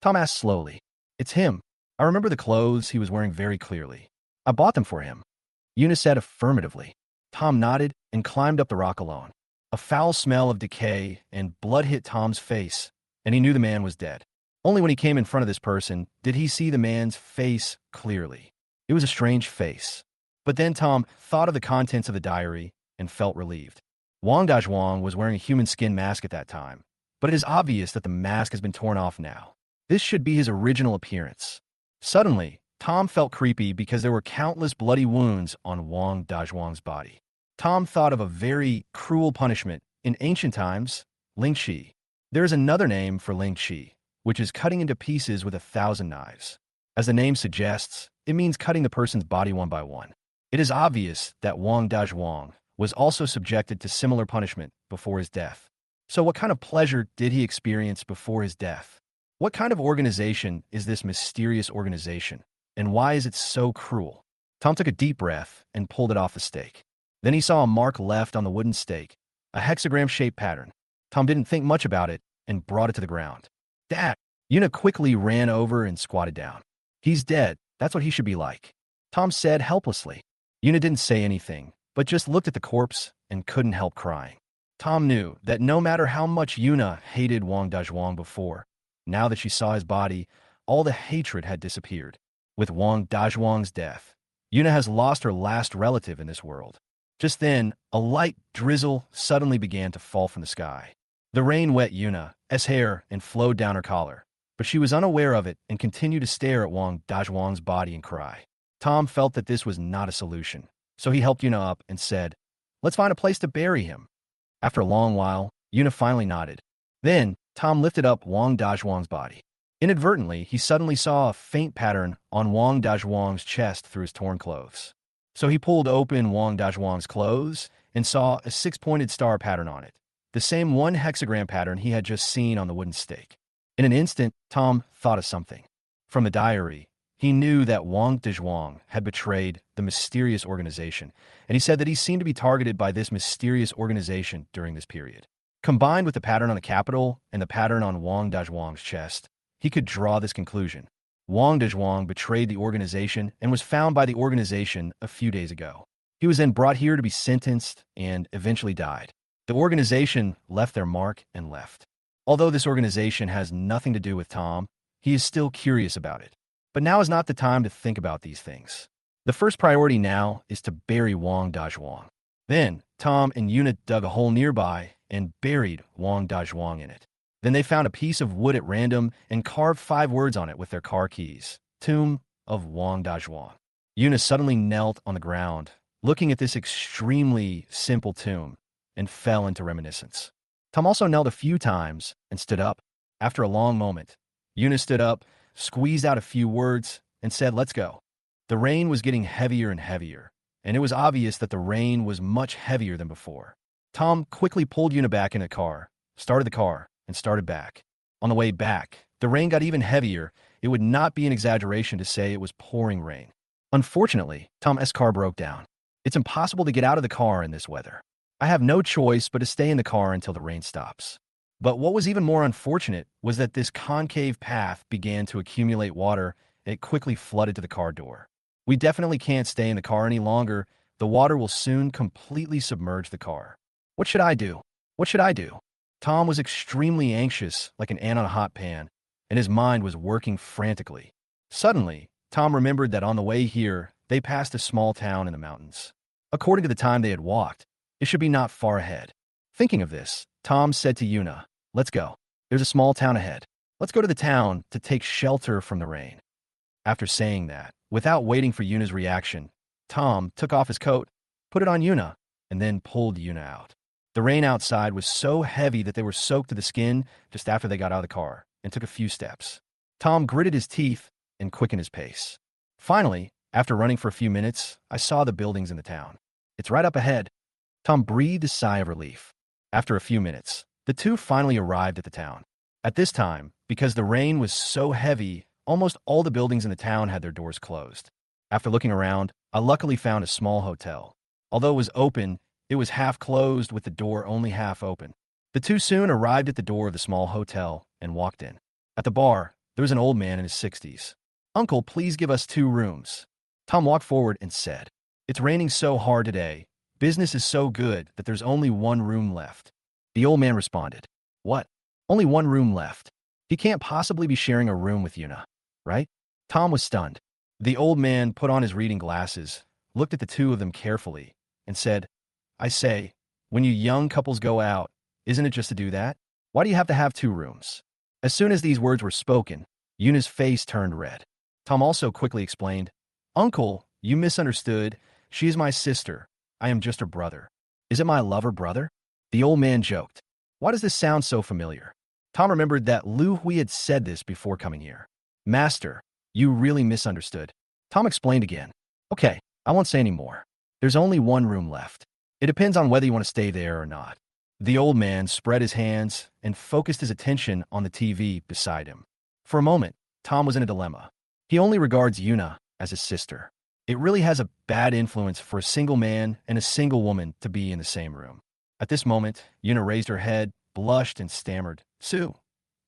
Tom asked slowly. It's him. I remember the clothes he was wearing very clearly. I bought them for him. Yuna said affirmatively. Tom nodded and climbed up the rock alone. A foul smell of decay and blood hit Tom's face, and he knew the man was dead. Only when he came in front of this person did he see the man's face clearly. It was a strange face. But then Tom thought of the contents of the diary and felt relieved. Wang Dazhuang was wearing a human skin mask at that time, but it is obvious that the mask has been torn off now. This should be his original appearance. Suddenly, Tom felt creepy because there were countless bloody wounds on Wang Dazhuang's body. Tom thought of a very cruel punishment in ancient times, lingqi. There is another name for lingqi, which is cutting into pieces with 1,000 knives. As the name suggests, it means cutting the person's body one by one. It is obvious that Wang Dazhuang was also subjected to similar punishment before his death. So what kind of pleasure did he experience before his death? What kind of organization is this mysterious organization, and why is it so cruel? Tom took a deep breath and pulled it off the stake. Then he saw a mark left on the wooden stake, a hexagram-shaped pattern. Tom didn't think much about it and brought it to the ground. Dad! Yuna quickly ran over and squatted down. He's dead. That's what he should be like. Tom said helplessly. Yuna didn't say anything, but just looked at the corpse and couldn't help crying. Tom knew that no matter how much Yuna hated Wang Dazhuang before, now that she saw his body, all the hatred had disappeared. With Wang Dazhuang's death, Yuna has lost her last relative in this world. Just then, a light drizzle suddenly began to fall from the sky. The rain wet Yuna's hair and flowed down her collar, but she was unaware of it and continued to stare at Wang Dazhuang's body and cry. Tom felt that this was not a solution, so he helped Yuna up and said, "Let's find a place to bury him." After a long while, Yuna finally nodded. Then, Tom lifted up Wang Dazhuang's body. Inadvertently, he suddenly saw a faint pattern on Wang Dazhuang's chest through his torn clothes. So he pulled open Wang Dazhuang's clothes and saw a 6-pointed star pattern on it, the same one hexagram pattern he had just seen on the wooden stake. In an instant, Tom thought of something. From the diary, he knew that Wang Dazhuang had betrayed the mysterious organization, and he said that he seemed to be targeted by this mysterious organization during this period. Combined with the pattern on the capital and the pattern on Wang Dazhuang's chest, he could draw this conclusion. Wang Dazhuang betrayed the organization and was found by the organization a few days ago. He was then brought here to be sentenced and eventually died. The organization left their mark and left. Although this organization has nothing to do with Tom, he is still curious about it. But now is not the time to think about these things. The first priority now is to bury Wang Dazhuang. Then, Tom and Yuna dug a hole nearby and buried Wang Dazhuang in it. Then they found a piece of wood at random and carved 5 words on it with their car keys. Tomb of Wang Dazhuang. Yuna suddenly knelt on the ground, looking at this extremely simple tomb, and fell into reminiscence. Tom also knelt a few times and stood up. After a long moment, Yuna stood up, squeezed out a few words, and said, "Let's go." The rain was getting heavier and heavier, and it was obvious that the rain was much heavier than before. Tom quickly pulled Yuna back in the car, started the car, and started back. On the way back, the rain got even heavier. It would not be an exaggeration to say it was pouring rain. Unfortunately, Tom's car broke down. It's impossible to get out of the car in this weather. I have no choice but to stay in the car until the rain stops. But what was even more unfortunate was that this concave path began to accumulate water and it quickly flooded to the car door. We definitely can't stay in the car any longer. The water will soon completely submerge the car. What should I do? What should I do? Tom was extremely anxious, like an ant on a hot pan, and his mind was working frantically. Suddenly, Tom remembered that on the way here, they passed a small town in the mountains. According to the time they had walked, it should be not far ahead. Thinking of this, Tom said to Yuna, "Let's go. There's a small town ahead. Let's go to the town to take shelter from the rain." After saying that, without waiting for Yuna's reaction, Tom took off his coat, put it on Yuna, and then pulled Yuna out. The rain outside was so heavy that they were soaked to the skin just after they got out of the car and took a few steps. Tom gritted his teeth and quickened his pace. Finally, after running for a few minutes, I saw the buildings in the town. "It's right up ahead." Tom breathed a sigh of relief. After a few minutes, the two finally arrived at the town. At this time, because the rain was so heavy, almost all the buildings in the town had their doors closed. After looking around, I luckily found a small hotel. Although it was open, it was half closed with the door only half open. The two soon arrived at the door of the small hotel and walked in. At the bar, there was an old man in his 60s. "Uncle, please give us 2 rooms." Tom walked forward and said, "It's raining so hard today. Business is so good that there's only 1 room left." The old man responded, "What? Only 1 room left? He can't possibly be sharing a room with Yuna, right?" Tom was stunned. The old man put on his reading glasses, looked at the two of them carefully, and said, "I say, when you young couples go out, isn't it just to do that? Why do you have to have 2 rooms?" As soon as these words were spoken, Yuna's face turned red. Tom also quickly explained, "Uncle, you misunderstood. She is my sister. I am just her brother." "Is it my lover brother?" The old man joked. "Why does this sound so familiar?" Tom remembered that Lu Hui had said this before coming here. "Master, you really misunderstood." Tom explained again. "Okay, I won't say any more. There's only 1 room left. It depends on whether you want to stay there or not." The old man spread his hands and focused his attention on the TV beside him. For a moment, Tom was in a dilemma. He only regards Yuna as his sister. It really has a bad influence for a single man and a single woman to be in the same room. At this moment, Yuna raised her head, blushed, and stammered, "Sue,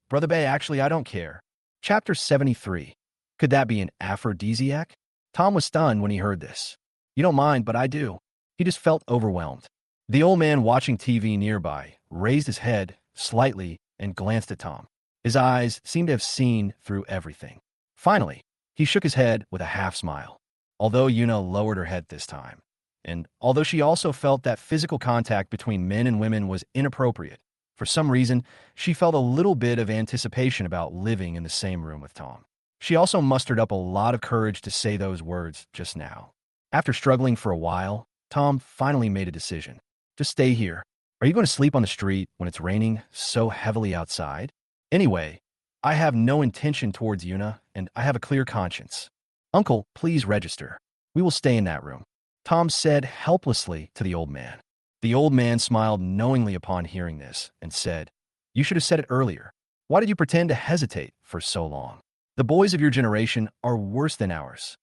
Brother Bay, actually, I don't care." Chapter 73. Could that be an aphrodisiac? Tom was stunned when he heard this. "You don't mind, but I do." He just felt overwhelmed. The old man watching TV nearby raised his head slightly and glanced at Tom. His eyes seemed to have seen through everything. Finally, he shook his head with a half smile. Although Yuna lowered her head this time, and although she also felt that physical contact between men and women was inappropriate, for some reason, she felt a little bit of anticipation about living in the same room with Tom. She also mustered up a lot of courage to say those words just now. After struggling for a while, Tom finally made a decision. "Just stay here. Are you going to sleep on the street when it's raining so heavily outside?" "Anyway, I have no intention towards Yuna, and I have a clear conscience." "Uncle, please register. We will stay in that room," Tom said helplessly to the old man. The old man smiled knowingly upon hearing this and said, "You should have said it earlier. Why did you pretend to hesitate for so long? The boys of your generation are worse than ours."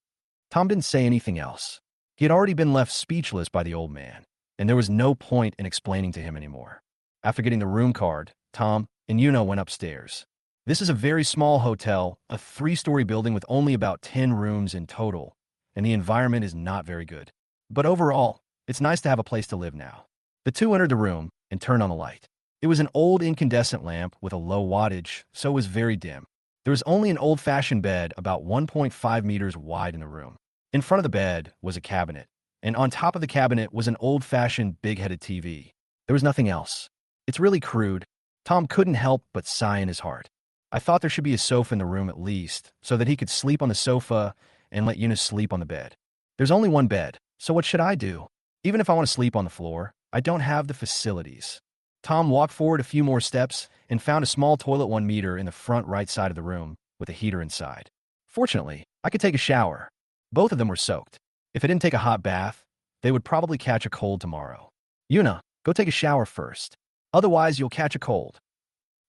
Tom didn't say anything else. He had already been left speechless by the old man, and there was no point in explaining to him anymore. After getting the room card, Tom and Yuna went upstairs. This is a very small hotel, a 3-story building with only about 10 rooms in total, and the environment is not very good. But overall, it's nice to have a place to live now. The two entered the room and turned on the light. It was an old incandescent lamp with a low wattage, so it was very dim. There was only an old-fashioned bed about 1.5 meters wide in the room. In front of the bed was a cabinet, and on top of the cabinet was an old-fashioned big-headed TV. There was nothing else. "It's really crude." Tom couldn't help but sigh in his heart. "I thought there should be a sofa in the room at least, so that he could sleep on the sofa and let Eunice sleep on the bed. There's only 1 bed, so what should I do? Even if I want to sleep on the floor, I don't have the facilities." Tom walked forward a few more steps and found a small toilet 1 meter in the front right side of the room with a heater inside. "Fortunately, I could take a shower." Both of them were soaked. If they didn't take a hot bath, they would probably catch a cold tomorrow. "Yuna, go take a shower first. Otherwise, you'll catch a cold,"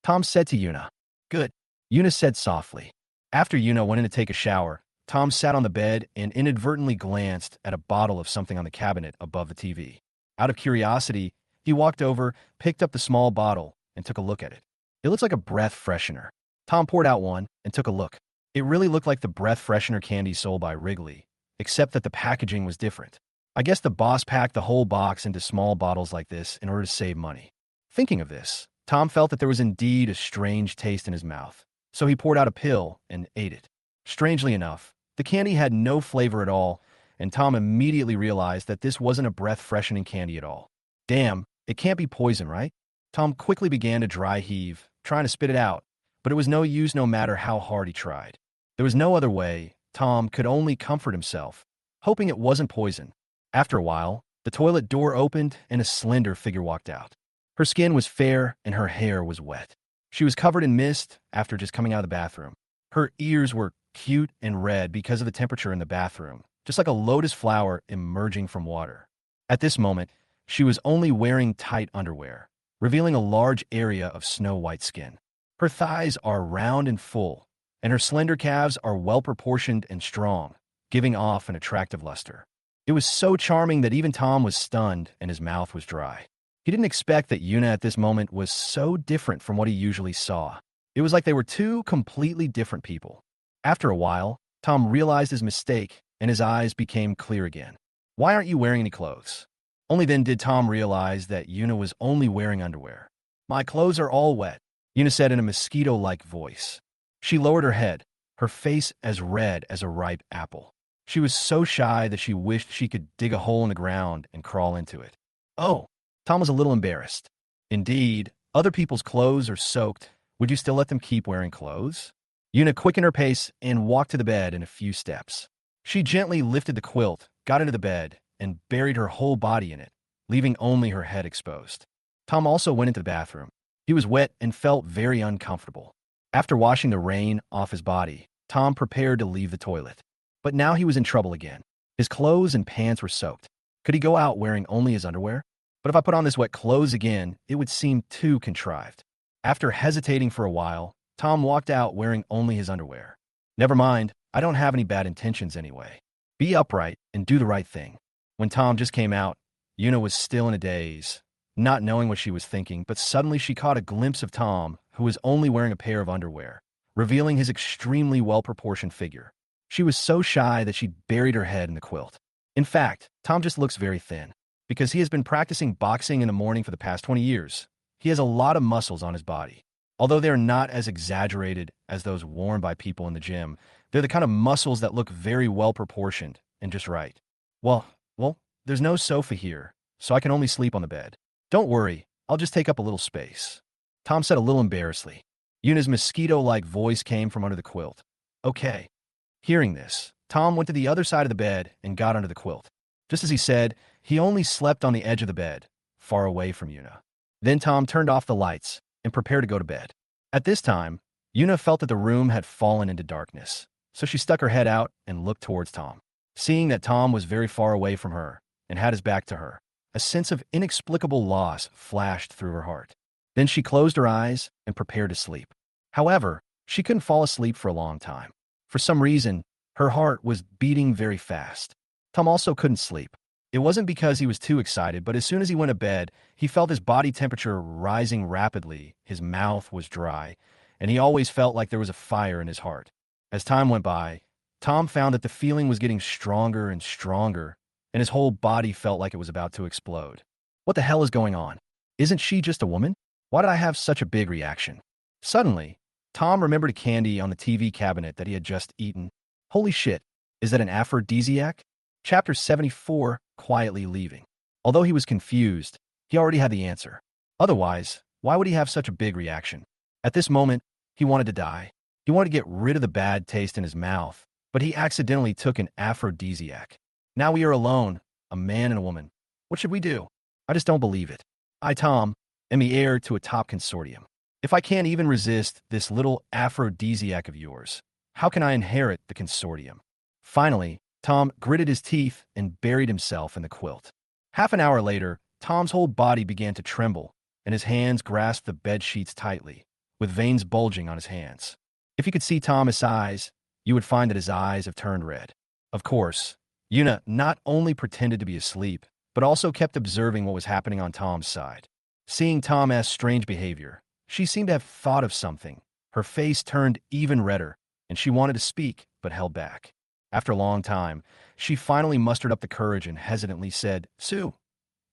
Tom said to Yuna. "Good," Yuna said softly. After Yuna went in to take a shower, Tom sat on the bed and inadvertently glanced at a bottle of something on the cabinet above the TV. Out of curiosity, he walked over, picked up the small bottle, and took a look at it. It looks like a breath freshener. Tom poured out one and took a look. It really looked like the breath freshener candy sold by Wrigley, except that the packaging was different. I guess the boss packed the whole box into small bottles like this in order to save money. Thinking of this, Tom felt that there was indeed a strange taste in his mouth, so he poured out a pill and ate it. Strangely enough, the candy had no flavor at all, and Tom immediately realized that this wasn't a breath-freshening candy at all. Damn, it can't be poison, right? Tom quickly began to dry heave, trying to spit it out, but it was no use no matter how hard he tried. There was no other way. Tom could only comfort himself, hoping it wasn't poison. After a while, the toilet door opened and a slender figure walked out. Her skin was fair and her hair was wet. She was covered in mist after just coming out of the bathroom. Her ears were cute and red because of the temperature in the bathroom, just like a lotus flower emerging from water. At this moment, she was only wearing tight underwear, revealing a large area of snow-white skin. Her thighs are round and full, and her slender calves are well-proportioned and strong, giving off an attractive luster. It was so charming that even Tom was stunned and his mouth was dry. He didn't expect that Yuna at this moment was so different from what he usually saw. It was like they were two completely different people. After a while, Tom realized his mistake and his eyes became clear again. "Why aren't you wearing any clothes?" Only then did Tom realize that Yuna was only wearing underwear. "My clothes are all wet," Yuna said in a mosquito-like voice. She lowered her head, her face as red as a ripe apple. She was so shy that she wished she could dig a hole in the ground and crawl into it. "Oh." Tom was a little embarrassed. "Indeed, other people's clothes are soaked. Would you still let them keep wearing clothes?" Yuna quickened her pace and walked to the bed in a few steps. She gently lifted the quilt, got into the bed, and buried her whole body in it, leaving only her head exposed. Tom also went into the bathroom. He was wet and felt very uncomfortable. After washing the rain off his body, Tom prepared to leave the toilet. But now he was in trouble again. His clothes and pants were soaked. Could he go out wearing only his underwear? But if I put on this wet clothes again, it would seem too contrived. After hesitating for a while, Tom walked out wearing only his underwear. "Never mind, I don't have any bad intentions anyway. Be upright and do the right thing." When Tom just came out, Yuna was still in a daze, not knowing what she was thinking, but suddenly she caught a glimpse of Tom, who was only wearing a pair of underwear, revealing his extremely well-proportioned figure. She was so shy that she buried her head in the quilt. In fact, Tom just looks very thin. Because he has been practicing boxing in the morning for the past 20 years, he has a lot of muscles on his body. Although they are not as exaggerated as those worn by people in the gym, they're the kind of muscles that look very well-proportioned and just right. Well, there's no sofa here, so I can only sleep on the bed. Don't worry, I'll just take up a little space," Tom said a little embarrassedly. Yuna's mosquito-like voice came from under the quilt. "Okay." Hearing this, Tom went to the other side of the bed and got under the quilt. Just as he said, he only slept on the edge of the bed, far away from Yuna. Then Tom turned off the lights and prepared to go to bed. At this time, Yuna felt that the room had fallen into darkness, so she stuck her head out and looked towards Tom. Seeing that Tom was very far away from her and had his back to her, a sense of inexplicable loss flashed through her heart. Then she closed her eyes and prepared to sleep. However, she couldn't fall asleep for a long time. For some reason, her heart was beating very fast. Tom also couldn't sleep. It wasn't because he was too excited, but as soon as he went to bed, he felt his body temperature rising rapidly, his mouth was dry, and he always felt like there was a fire in his heart. As time went by, Tom found that the feeling was getting stronger and stronger, and his whole body felt like it was about to explode. What the hell is going on? Isn't she just a woman? Why did I have such a big reaction? Suddenly, Tom remembered a candy on the TV cabinet that he had just eaten. Holy shit, is that an aphrodisiac? Chapter 74, Quietly Leaving. Although he was confused, he already had the answer. Otherwise, why would he have such a big reaction? At this moment, he wanted to die. He wanted to get rid of the bad taste in his mouth, but he accidentally took an aphrodisiac. Now we are alone, a man and a woman. What should we do? I just don't believe it. I, Tom, am the heir to a top consortium. If I can't even resist this little aphrodisiac of yours, how can I inherit the consortium? Finally, Tom gritted his teeth and buried himself in the quilt. Half an hour later, Tom's whole body began to tremble, and his hands grasped the bed sheets tightly, with veins bulging on his hands. If you could see Tom's eyes, you would find that his eyes have turned red. Of course, Yuna not only pretended to be asleep, but also kept observing what was happening on Tom's side. Seeing Tom's strange behavior, She seemed to have thought of something. Her face turned even redder, and she wanted to speak, but held back. After a long time, she finally mustered up the courage and hesitantly said, Sue,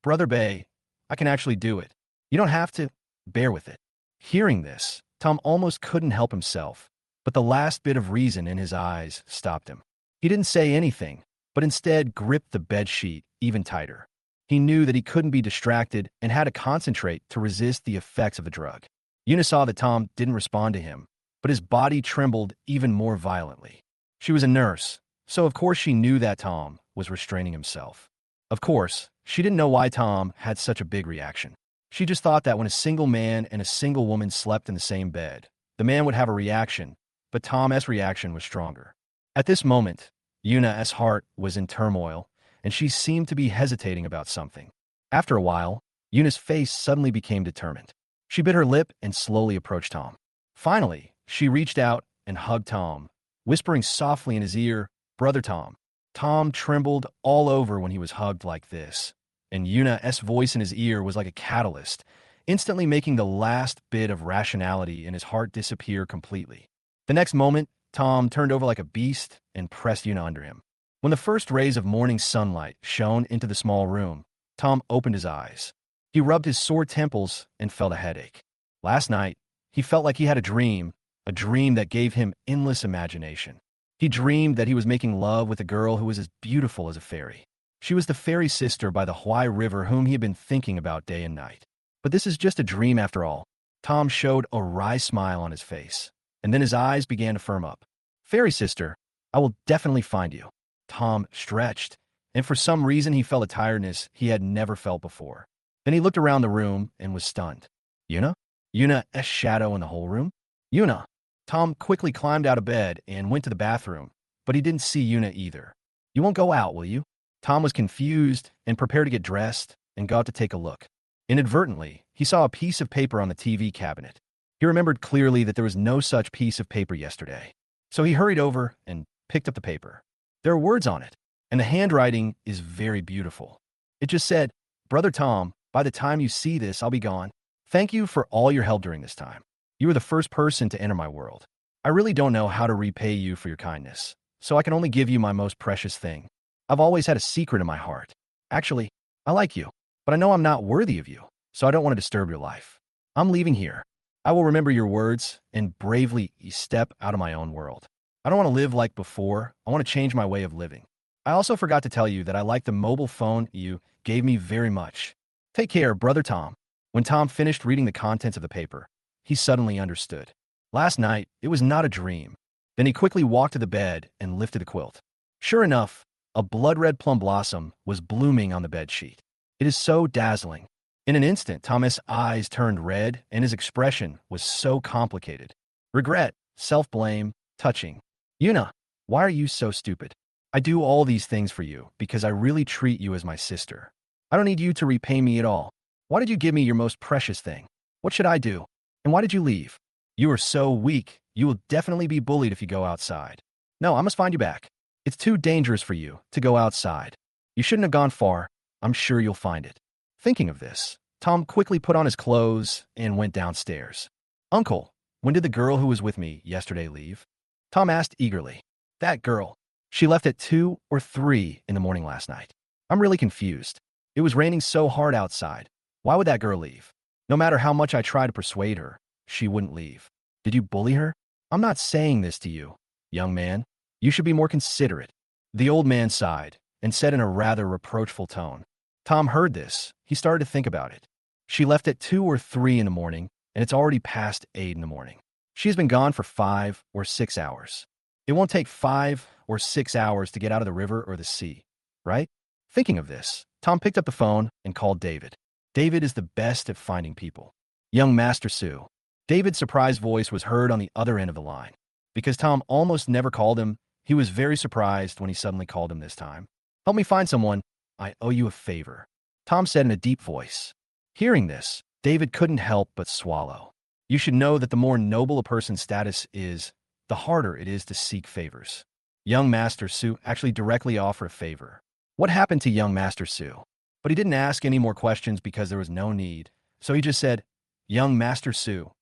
Brother Bay, I can actually do it. You don't have to bear with it. Hearing this, Tom almost couldn't help himself, but the last bit of reason in his eyes stopped him. He didn't say anything, but instead gripped the bedsheet even tighter. He knew that he couldn't be distracted and had to concentrate to resist the effects of the drug. Yuna saw that Tom didn't respond to him, but his body trembled even more violently. She was a nurse, so of course she knew that Tom was restraining himself. Of course, she didn't know why Tom had such a big reaction. She just thought that when a single man and a single woman slept in the same bed, the man would have a reaction, but Tom's reaction was stronger. At this moment, Yuna's heart was in turmoil, and she seemed to be hesitating about something. After a while, Yuna's face suddenly became determined. She bit her lip and slowly approached Tom. Finally, she reached out and hugged Tom, whispering softly in his ear, Brother Tom. Tom trembled all over when he was hugged like this, and Yuna's voice in his ear was like a catalyst, instantly making the last bit of rationality in his heart disappear completely. The next moment, Tom turned over like a beast and pressed Yuna under him. When the first rays of morning sunlight shone into the small room, Tom opened his eyes. He rubbed his sore temples and felt a headache. Last night, he felt like he had a dream that gave him endless imagination. He dreamed that he was making love with a girl who was as beautiful as a fairy. She was the fairy sister by the Huai River whom he had been thinking about day and night. But this is just a dream after all. Tom showed a wry smile on his face, and then his eyes began to firm up. Fairy sister, I will definitely find you. Tom stretched, and for some reason he felt a tiredness he had never felt before. Then he looked around the room and was stunned. Yuna? Yuna's shadow in the whole room? Yuna! Tom quickly climbed out of bed and went to the bathroom, but he didn't see Yuna either. You won't go out, will you? Tom was confused and prepared to get dressed and got to take a look. Inadvertently, he saw a piece of paper on the TV cabinet. He remembered clearly that there was no such piece of paper yesterday. So he hurried over and picked up the paper. There are words on it, and the handwriting is very beautiful. It just said, Brother Tom, by the time you see this, I'll be gone. Thank you for all your help during this time. You were the first person to enter my world. I really don't know how to repay you for your kindness, so I can only give you my most precious thing. I've always had a secret in my heart. Actually, I like you, but I know I'm not worthy of you, so I don't want to disturb your life. I'm leaving here. I will remember your words and bravely step out of my own world. I don't want to live like before. I want to change my way of living. I also forgot to tell you that I like the mobile phone you gave me very much. Take care, Brother Tom. When Tom finished reading the contents of the paper, he suddenly understood. Last night, it was not a dream. Then he quickly walked to the bed and lifted the quilt. Sure enough, a blood-red plum blossom was blooming on the bedsheet. It is so dazzling. In an instant, Tom's eyes turned red, and his expression was so complicated. Regret, self-blame, touching. Yuna, why are you so stupid? I do all these things for you because I really treat you as my sister. I don't need you to repay me at all. Why did you give me your most precious thing? What should I do? And why did you leave? You are so weak. You will definitely be bullied if you go outside. No, I must find you back. It's too dangerous for you to go outside. You shouldn't have gone far. I'm sure you'll find it. Thinking of this, Tom quickly put on his clothes and went downstairs. Uncle, when did the girl who was with me yesterday leave? Tom asked eagerly. That girl. She left at 2 or 3 in the morning last night. I'm really confused. It was raining so hard outside. Why would that girl leave? No matter how much I tried to persuade her, she wouldn't leave. Did you bully her? I'm not saying this to you, young man. You should be more considerate. The old man sighed and said in a rather reproachful tone. Tom heard this. He started to think about it. She left at 2 or 3 in the morning, and it's already past 8 in the morning. She has been gone for 5 or 6 hours. It won't take 5 or 6 hours to get out of the river or the sea, right? Thinking of this, Tom picked up the phone and called David. David is the best at finding people. Young Master Sue. David's surprised voice was heard on the other end of the line. Because Tom almost never called him, he was very surprised when he suddenly called him this time. Help me find someone. I owe you a favor. Tom said in a deep voice. Hearing this, David couldn't help but swallow. You should know that the more noble a person's status is, the harder it is to seek favors. Young Master Sue actually directly offered a favor. What happened to young Master Sue? But he didn't ask any more questions because there was no need. So he just said, Young Master Sue,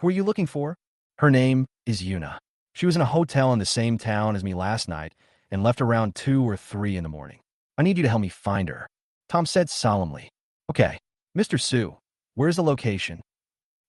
Who are you looking for? Her name is Yuna. She was in a hotel in the same town as me last night and left around 2 or 3 in the morning. I need you to help me find her, Tom said solemnly. Okay, Mr. Sue, where's the location?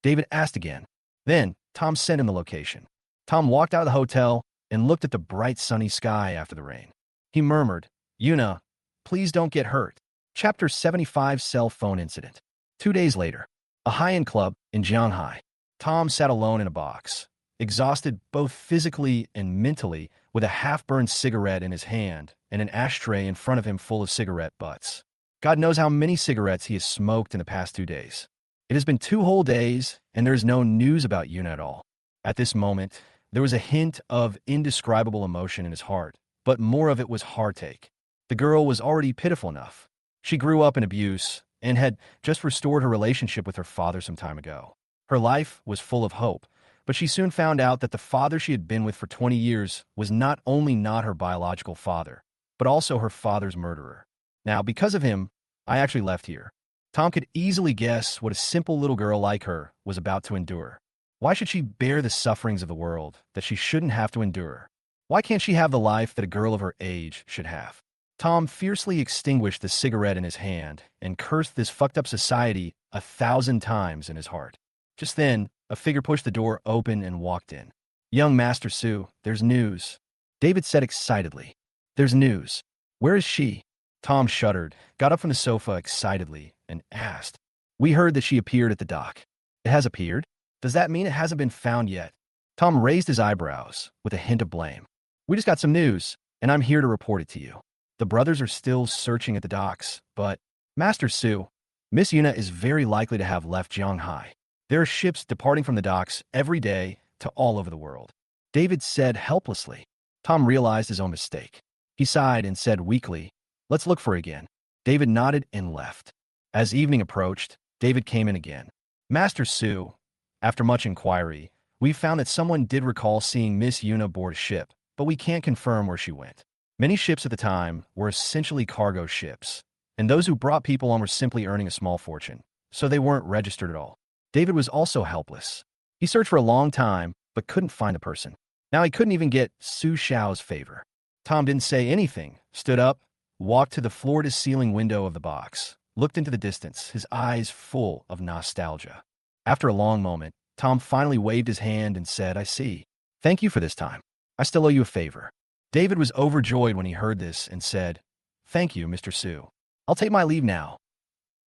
David asked again. Then, Tom sent him the location. Tom walked out of the hotel and looked at the bright sunny sky after the rain. He murmured, Yuna, please don't get hurt. Chapter 75 Cell Phone Incident. 2 days later, a high-end club in Shanghai. Tom sat alone in a box, exhausted both physically and mentally, with a half-burned cigarette in his hand and an ashtray in front of him full of cigarette butts. God knows how many cigarettes he has smoked in the past 2 days. It has been 2 whole days, and there is no news about Yuna at all. At this moment, there was a hint of indescribable emotion in his heart, but more of it was heartache. The girl was already pitiful enough. She grew up in abuse and had just restored her relationship with her father some time ago. Her life was full of hope, but she soon found out that the father she had been with for 20 years was not only not her biological father, but also her father's murderer. Now, because of him, I actually left here. Tom could easily guess what a simple little girl like her was about to endure. Why should she bear the sufferings of the world that she shouldn't have to endure? Why can't she have the life that a girl of her age should have? Tom fiercely extinguished the cigarette in his hand and cursed this fucked up society 1,000 times in his heart. Just then, a figure pushed the door open and walked in. Young Master Sue, there's news. David said excitedly. There's news. Where is she? Tom shuddered, got up from the sofa excitedly, and asked. We heard that she appeared at the dock. It has appeared? Does that mean it hasn't been found yet? Tom raised his eyebrows with a hint of blame. We just got some news, and I'm here to report it to you. The brothers are still searching at the docks, but, Master Sue, Miss Yuna is very likely to have left Shanghai. There are ships departing from the docks every day to all over the world. David said helplessly. Tom realized his own mistake. He sighed and said weakly, Let's look for her again. David nodded and left. As evening approached, David came in again. Master Sue, after much inquiry, we found that someone did recall seeing Miss Yuna board a ship, but we can't confirm where she went. Many ships at the time were essentially cargo ships, and those who brought people on were simply earning a small fortune, so they weren't registered at all. David was also helpless. He searched for a long time, but couldn't find the person. Now he couldn't even get Su Xiao's favor. Tom didn't say anything, stood up, walked to the floor-to-ceiling window of the box, looked into the distance, his eyes full of nostalgia. After a long moment, Tom finally waved his hand and said, I see. Thank you for this time. I still owe you a favor. David was overjoyed when he heard this and said, Thank you, Mr. Sue. I'll take my leave now.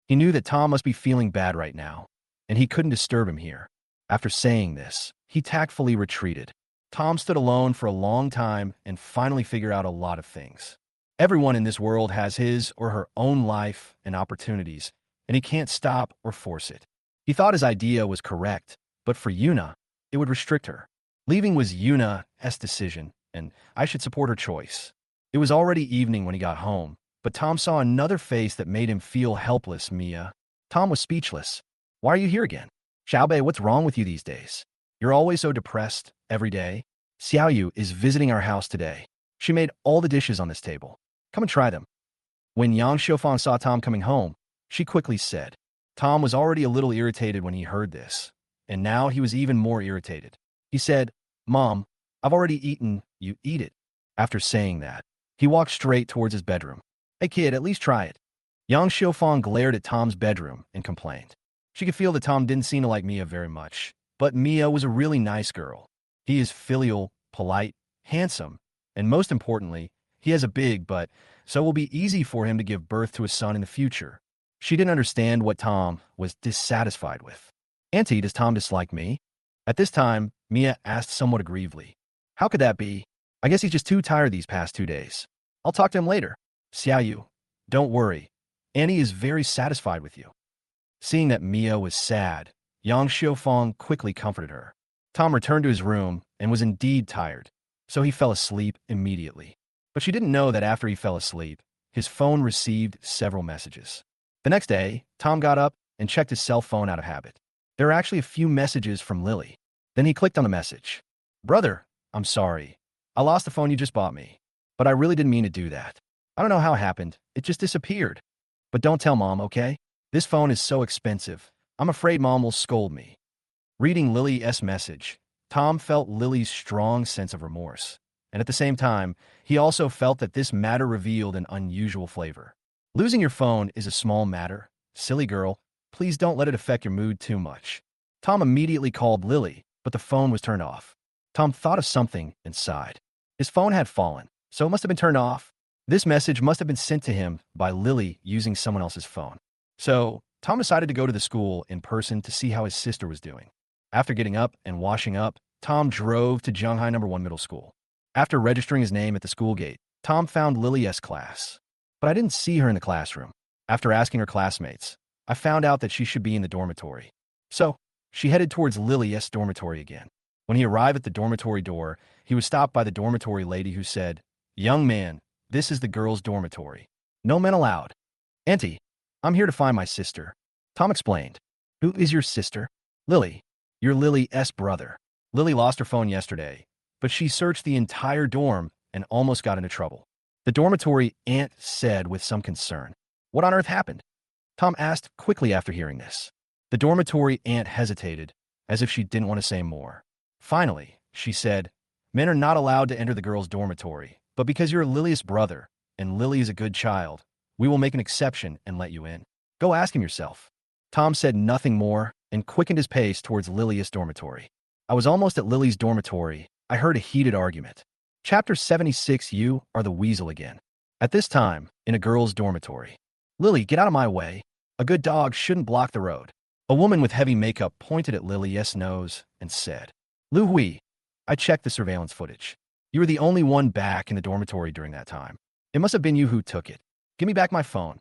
He knew that Tom must be feeling bad right now, and he couldn't disturb him here. After saying this, he tactfully retreated. Tom stood alone for a long time and finally figured out a lot of things. Everyone in this world has his or her own life and opportunities, and he can't stop or force it. He thought his idea was correct, but for Yuna, it would restrict her. Leaving was Yuna's decision, and I should support her choice. It was already evening when he got home, but Tom saw another face that made him feel helpless. Mia. Tom was speechless. Why are you here again? Xiaobei, what's wrong with you these days? You're always so depressed, every day. Xiaoyu is visiting our house today. She made all the dishes on this table. Come and try them. When Yang Xiufang saw Tom coming home, she quickly said. Tom was already a little irritated when he heard this, and now he was even more irritated. He said, Mom, I've already eaten, you eat it. After saying that, he walked straight towards his bedroom. Hey kid, at least try it. Yang Xiufang glared at Tom's bedroom and complained. She could feel that Tom didn't seem to like Mia very much, but Mia was a really nice girl. He is filial, polite, handsome, and most importantly, he has a big butt, so it will be easy for him to give birth to a son in the future. She didn't understand what Tom was dissatisfied with. Auntie, does Tom dislike me? At this time, Mia asked somewhat aggrievedly. How could that be? I guess he's just too tired these past 2 days. I'll talk to him later. Xiaoyu, don't worry. Annie is very satisfied with you. Seeing that Mia was sad, Yang Xiufang quickly comforted her. Tom returned to his room and was indeed tired, so he fell asleep immediately. But she didn't know that after he fell asleep, his phone received several messages. The next day, Tom got up and checked his cell phone out of habit. There were actually a few messages from Lily. Then he clicked on the message. Brother, I'm sorry. I lost the phone you just bought me. But I really didn't mean to do that. I don't know how it happened. It just disappeared. But don't tell Mom, okay? This phone is so expensive. I'm afraid Mom will scold me. Reading Lily's message, Tom felt Lily's strong sense of remorse. And at the same time, he also felt that this matter revealed an unusual flavor. Losing your phone is a small matter. Silly girl, please don't let it affect your mood too much. Tom immediately called Lily, but the phone was turned off. Tom thought of something and sighed. His phone had fallen, so it must have been turned off. This message must have been sent to him by Lily using someone else's phone. So, Tom decided to go to the school in person to see how his sister was doing. After getting up and washing up, Tom drove to Zhonghai No. 1 Middle School. After registering his name at the school gate, Tom found Lily's class. But I didn't see her in the classroom. After asking her classmates, I found out that she should be in the dormitory. So, she headed towards Lily's dormitory again. When he arrived at the dormitory door, he was stopped by the dormitory lady who said, "Young man, this is the girls' dormitory. No men allowed." "Auntie, I'm here to find my sister." Tom explained. "Who is your sister?" "Lily. You're Lily's brother." Lily lost her phone yesterday, but she searched the entire dorm and almost got into trouble. The dormitory aunt said with some concern. "What on earth happened?" Tom asked quickly after hearing this. The dormitory aunt hesitated, as if she didn't want to say more. Finally, she said, "Men are not allowed to enter the girls' dormitory, but because you're Lily's brother, and Lily is a good child, we will make an exception and let you in. Go ask him yourself." Tom said nothing more and quickened his pace towards Lily's dormitory. I was almost at Lily's dormitory. I heard a heated argument. Chapter 76. You are the weasel again. At this time, in a girl's dormitory. "Lily, get out of my way. A good dog shouldn't block the road." A woman with heavy makeup pointed at Lily's nose and said, "Lu Hui, I checked the surveillance footage. You were the only one back in the dormitory during that time. It must have been you who took it. Give me back my phone."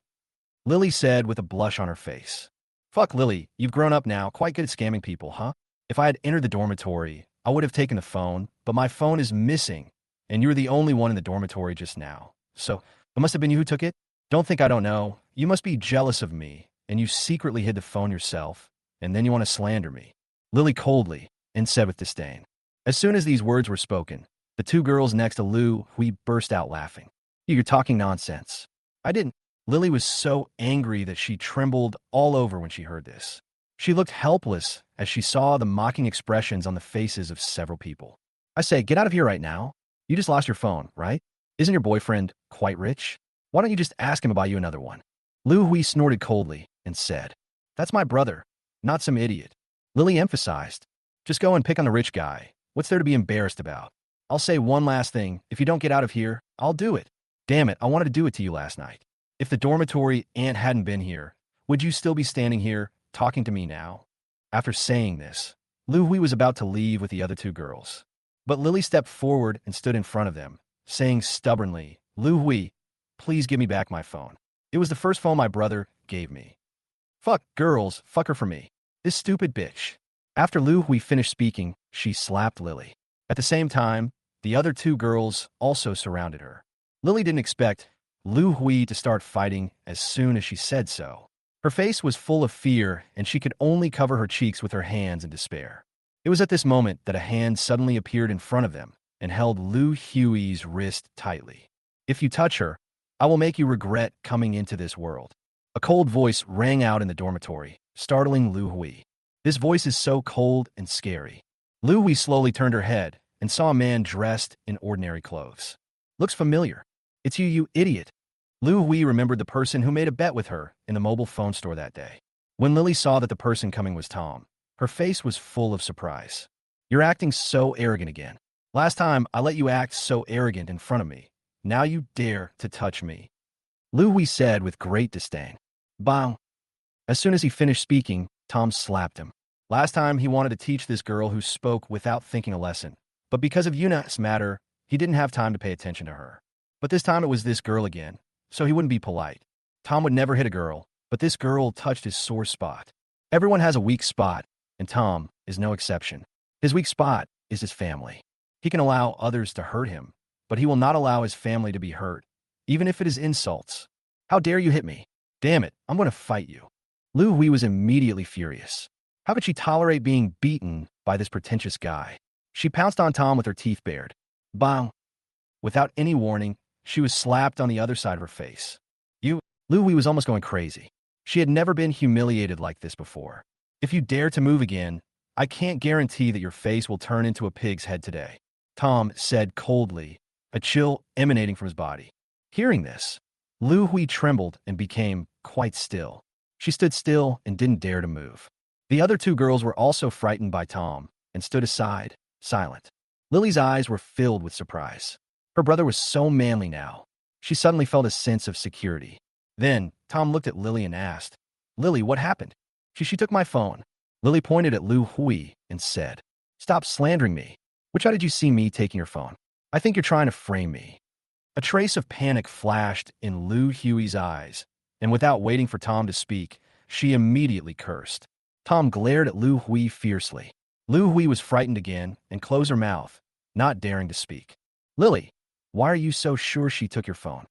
Lily said with a blush on her face. "Fuck, Lily, you've grown up now, quite good at scamming people, huh? If I had entered the dormitory, I would have taken the phone, but my phone is missing, and you were the only one in the dormitory just now. So, it must have been you who took it? Don't think I don't know. You must be jealous of me, and you secretly hid the phone yourself, and then you want to slander me." Lily coldly, and said with disdain. As soon as these words were spoken, the two girls next to Lu Hui burst out laughing. "You're talking nonsense." "I didn't." Lily was so angry that she trembled all over when she heard this. She looked helpless as she saw the mocking expressions on the faces of several people. "I say, get out of here right now. You just lost your phone, right? Isn't your boyfriend quite rich? Why don't you just ask him to buy you another one?" Lu Hui snorted coldly and said, "That's my brother, not some idiot." Lily emphasized, "Just go and pick on the rich guy. What's there to be embarrassed about? I'll say one last thing. If you don't get out of here, I'll do it. Damn it, I wanted to do it to you last night. If the dormitory aunt hadn't been here, would you still be standing here talking to me now?" After saying this, Lu Hui was about to leave with the other two girls. But Lily stepped forward and stood in front of them, saying stubbornly, "Lu Hui, please give me back my phone. It was the first phone my brother gave me." "Fuck girls, fuck her for me. This stupid bitch." After Lu Hui finished speaking, she slapped Lily. At the same time, the other two girls also surrounded her. Lily didn't expect Lu Hui to start fighting as soon as she said so. Her face was full of fear, and she could only cover her cheeks with her hands in despair. It was at this moment that a hand suddenly appeared in front of them and held Lu Hui's wrist tightly. "If you touch her, I will make you regret coming into this world." A cold voice rang out in the dormitory, startling Lu Hui. This voice is so cold and scary. Lu Hui slowly turned her head and saw a man dressed in ordinary clothes. "Looks familiar. It's you, you idiot." Lu Hui remembered the person who made a bet with her in the mobile phone store that day. When Lily saw that the person coming was Tom, her face was full of surprise. "You're acting so arrogant again. Last time, I let you act so arrogant in front of me. Now you dare to touch me," Lu Hui said with great disdain. Bang! As soon as he finished speaking, Tom slapped him. Last time, he wanted to teach this girl who spoke without thinking a lesson. But because of Yuna's matter, he didn't have time to pay attention to her. But this time it was this girl again, so he wouldn't be polite. Tom would never hit a girl, but this girl touched his sore spot. Everyone has a weak spot, and Tom is no exception. His weak spot is his family. He can allow others to hurt him, but he will not allow his family to be hurt, even if it is insults. "How dare you hit me? Damn it, I'm going to fight you." Lu Hui was immediately furious. How could she tolerate being beaten by this pretentious guy? She pounced on Tom with her teeth bared. Bang! Without any warning, she was slapped on the other side of her face. Lu Hui was almost going crazy. She had never been humiliated like this before. "If you dare to move again, I can't guarantee that your face will turn into a pig's head today, Tom said coldly, a chill emanating from his body. Hearing this, Lu Hui trembled and became quite still. She stood still and didn't dare to move. The other two girls were also frightened by Tom and stood aside, silent. Lily's eyes were filled with surprise. Her brother was so manly now. She suddenly felt a sense of security. Then, Tom looked at Lily and asked, Lily, what happened? She took my phone. Lily pointed at Lu Hui and said, Stop slandering me. Which eye did you see me taking your phone? I think you're trying to frame me. A trace of panic flashed in Lu Hui's eyes, and without waiting for Tom to speak, she immediately cursed. Tom glared at Lu Hui fiercely. Lu Hui was frightened again and closed her mouth, not daring to speak. Lily, why are you so sure she took your phone?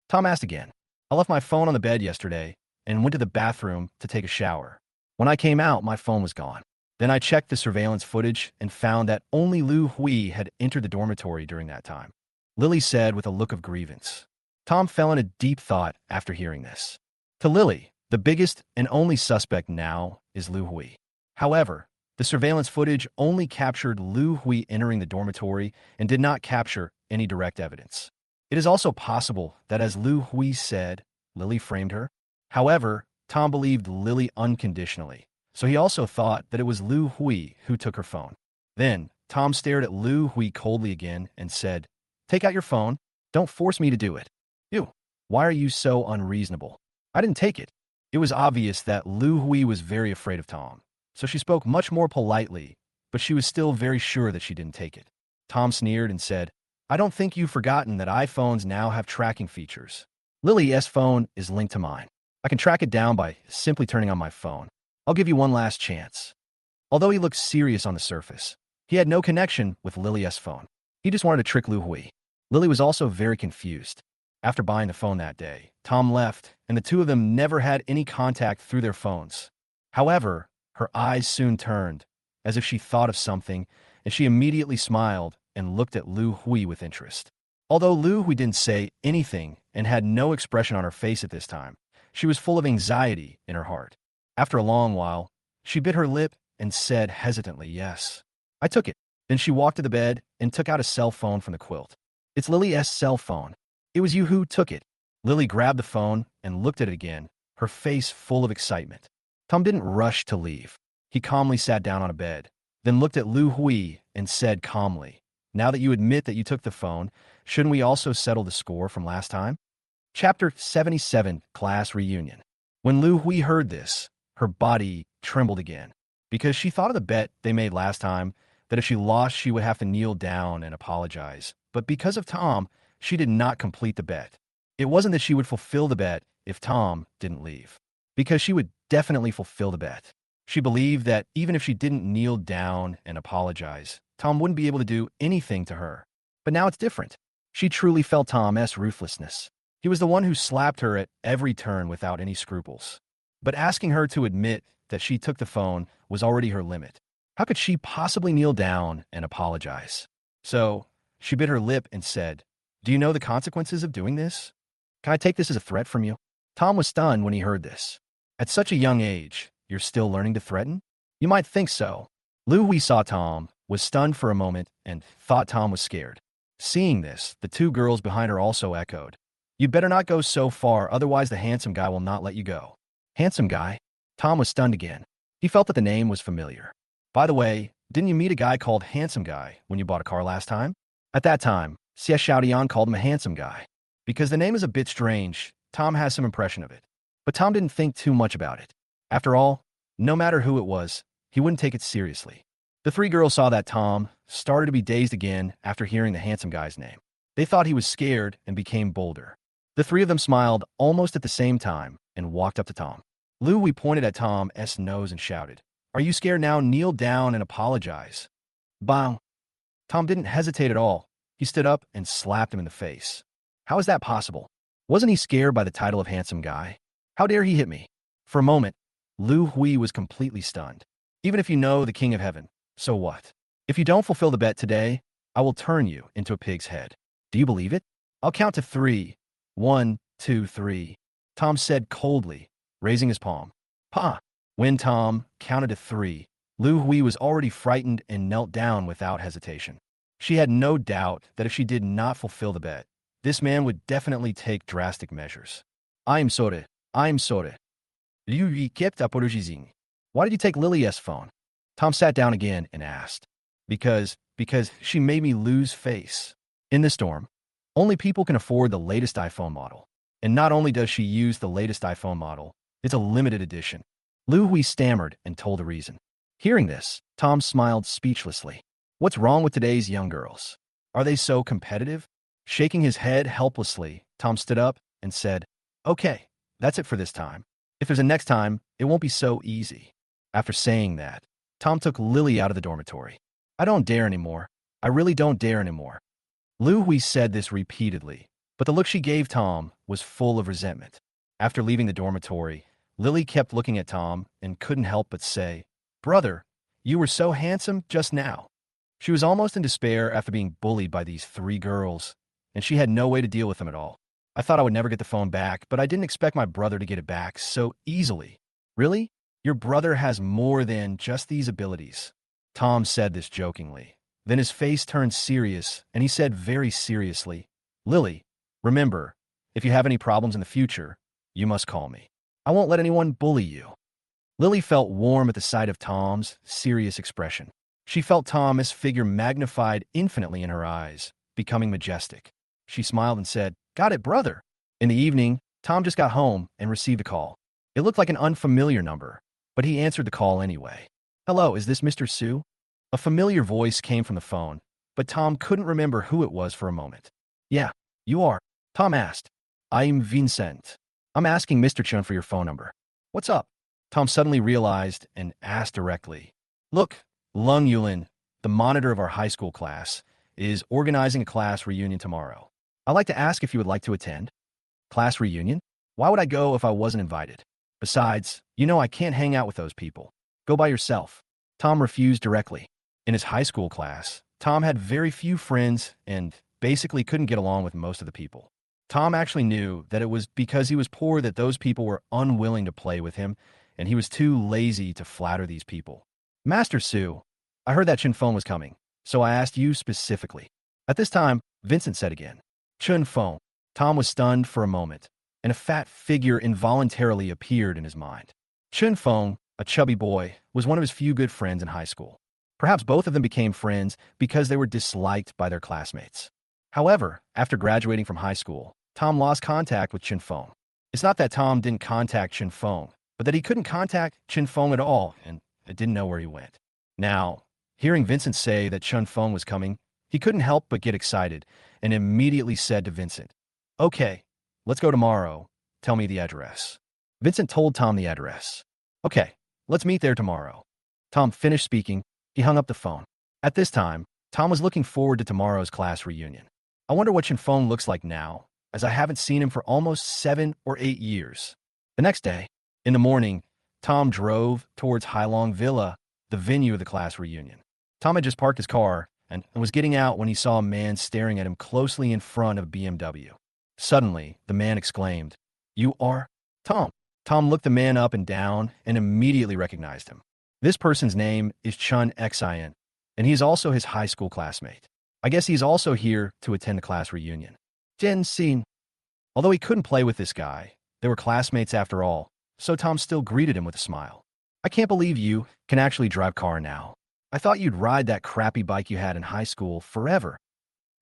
Tom asked again. I left my phone on the bed yesterday and went to the bathroom to take a shower. When I came out, my phone was gone. Then I checked the surveillance footage and found that only Lu Hui had entered the dormitory during that time, Lily said with a look of grievance. Tom fell in a deep thought after hearing this. To Lily, the biggest and only suspect now is Lu Hui. However, the surveillance footage only captured Lu Hui entering the dormitory and did not capture any direct evidence. It is also possible that, as Lu Hui said, Lily framed her. However, Tom believed Lily unconditionally, so he also thought that it was Lu Hui who took her phone. Then, Tom stared at Lu Hui coldly again and said, Take out your phone. Don't force me to do it. Ew, why are you so unreasonable? I didn't take it. It was obvious that Lu Hui was very afraid of Tom, so she spoke much more politely, but she was still very sure that she didn't take it. Tom sneered and said, I don't think you've forgotten that iPhones now have tracking features. Lily's phone is linked to mine. I can track it down by simply turning on my phone. I'll give you one last chance. Although he looked serious on the surface, he had no connection with Lily's phone. He just wanted to trick Lu Hui. Lily was also very confused. After buying the phone that day, Tom left, and the two of them never had any contact through their phones. However, her eyes soon turned, as if she thought of something, and she immediately smiled and looked at Lu Hui with interest. Although Lu Hui didn't say anything and had no expression on her face at this time, she was full of anxiety in her heart. After a long while, she bit her lip and said hesitantly, Yes, I took it. Then she walked to the bed and took out a cell phone from the quilt. It's Lily's cell phone. It was you who took it. Lily grabbed the phone and looked at it again, her face full of excitement. Tom didn't rush to leave. He calmly sat down on a bed, then looked at Lu Hui and said calmly, Now that you admit that you took the phone, shouldn't we also settle the score from last time? Chapter 77, Class Reunion. When Lu Hui heard this, her body trembled again, because she thought of the bet they made last time, that if she lost, she would have to kneel down and apologize. But because of Tom, she did not complete the bet. It wasn't that she would fulfill the bet if Tom didn't leave, because she would definitely fulfill the bet. She believed that even if she didn't kneel down and apologize, Tom wouldn't be able to do anything to her. But now it's different. She truly felt Tom's ruthlessness. He was the one who slapped her at every turn without any scruples. But asking her to admit that she took the phone was already her limit. How could she possibly kneel down and apologize? So, she bit her lip and said, Do you know the consequences of doing this? Can I take this as a threat from you? Tom was stunned when he heard this. At such a young age, you're still learning to threaten? You might think so. Lu Hui saw Tom, was stunned for a moment, and thought Tom was scared. Seeing this, the two girls behind her also echoed, You'd better not go so far, otherwise the handsome guy will not let you go. Handsome guy? Tom was stunned again. He felt that the name was familiar. By the way, didn't you meet a guy called Handsome Guy when you bought a car last time? At that time, Xie Xiaodian called him a handsome guy. Because the name is a bit strange, Tom has some impression of it. But Tom didn't think too much about it. After all, no matter who it was, he wouldn't take it seriously. The three girls saw that Tom started to be dazed again after hearing the handsome guy's name. They thought he was scared and became bolder. The three of them smiled almost at the same time and walked up to Tom. Lu Hui pointed at Tom's nose and shouted, Are you scared now? Kneel down and apologize. Bang. Tom didn't hesitate at all. He stood up and slapped him in the face. How is that possible? Wasn't he scared by the title of handsome guy? How dare he hit me? For a moment, Lu Hui was completely stunned. Even if you know the King of Heaven, so what? If you don't fulfill the bet today, I will turn you into a pig's head. Do you believe it? I'll count to 3. 1, 2, 3. Tom said coldly, raising his palm. Pa! When Tom counted to 3, Lu Hui was already frightened and knelt down without hesitation. She had no doubt that if she did not fulfill the bet, this man would definitely take drastic measures. I'm sorry. I'm sorry. Liu Yi kept apologizing. Why did you take Lily's phone? Tom sat down again and asked. Because she made me lose face. In this storm, only people can afford the latest iPhone model. And not only does she use the latest iPhone model, it's a limited edition. Lu Hui stammered and told the reason. Hearing this, Tom smiled speechlessly. What's wrong with today's young girls? Are they so competitive? Shaking his head helplessly, Tom stood up and said, Okay, that's it for this time. If there's a next time, it won't be so easy. After saying that, Tom took Lily out of the dormitory. I don't dare anymore. I really don't dare anymore. Lu Hui said this repeatedly, but the look she gave Tom was full of resentment. After leaving the dormitory, Lily kept looking at Tom and couldn't help but say, Brother, you were so handsome just now. She was almost in despair after being bullied by these 3 girls, and she had no way to deal with them at all. I thought I would never get the phone back, but I didn't expect my brother to get it back so easily. Really? Your brother has more than just these abilities. Tom said this jokingly. Then his face turned serious, and he said very seriously, Lily, remember, if you have any problems in the future, you must call me. I won't let anyone bully you. Lily felt warm at the sight of Tom's serious expression. She felt Tom's figure magnified infinitely in her eyes, becoming majestic. She smiled and said, Got it, brother. In the evening, Tom just got home and received a call. It looked like an unfamiliar number, but he answered the call anyway. Hello, is this Mr. Su? A familiar voice came from the phone, but Tom couldn't remember who it was for a moment. Yeah, you are, Tom asked. I'm Vincent. I'm asking Mr. Chun for your phone number. What's up? Tom suddenly realized and asked directly. Look, Lung Yulin, the monitor of our high school class, is organizing a class reunion tomorrow. I'd like to ask if you would like to attend. Class reunion? Why would I go if I wasn't invited? Besides, you know I can't hang out with those people. Go by yourself. Tom refused directly. In his high school class, Tom had very few friends and basically couldn't get along with most of the people. Tom actually knew that it was because he was poor that those people were unwilling to play with him, and he was too lazy to flatter these people. Master Su, I heard that Chun Feng was coming, so I asked you specifically. At this time, Vincent said again. Chun Feng. Tom was stunned for a moment, and a fat figure involuntarily appeared in his mind. Chun Feng, a chubby boy, was one of his few good friends in high school. Perhaps both of them became friends because they were disliked by their classmates. However, after graduating from high school, Tom lost contact with Chun Feng. It's not that Tom didn't contact Chun Feng, but that he couldn't contact Chun Feng at all and didn't know where he went. Now, hearing Vincent say that Chun Feng was coming, he couldn't help but get excited and immediately said to Vincent, Okay, let's go tomorrow. Tell me the address. Vincent told Tom the address. Okay, let's meet there tomorrow. Tom finished speaking. He hung up the phone. At this time, Tom was looking forward to tomorrow's class reunion. I wonder what Chun Feng looks like now, as I haven't seen him for almost 7 or 8 years. The next day, in the morning, Tom drove towards Hailong Villa, the venue of the class reunion. Tom had just parked his car and was getting out when he saw a man staring at him closely in front of a BMW. Suddenly, the man exclaimed, You are Tom. Tom looked the man up and down and immediately recognized him. This person's name is Chun Xin, and he is also his high school classmate. I guess he's also here to attend the class reunion. Jen Xin. Although he couldn't play with this guy, they were classmates after all, so Tom still greeted him with a smile. I can't believe you can actually drive car now. I thought you'd ride that crappy bike you had in high school forever.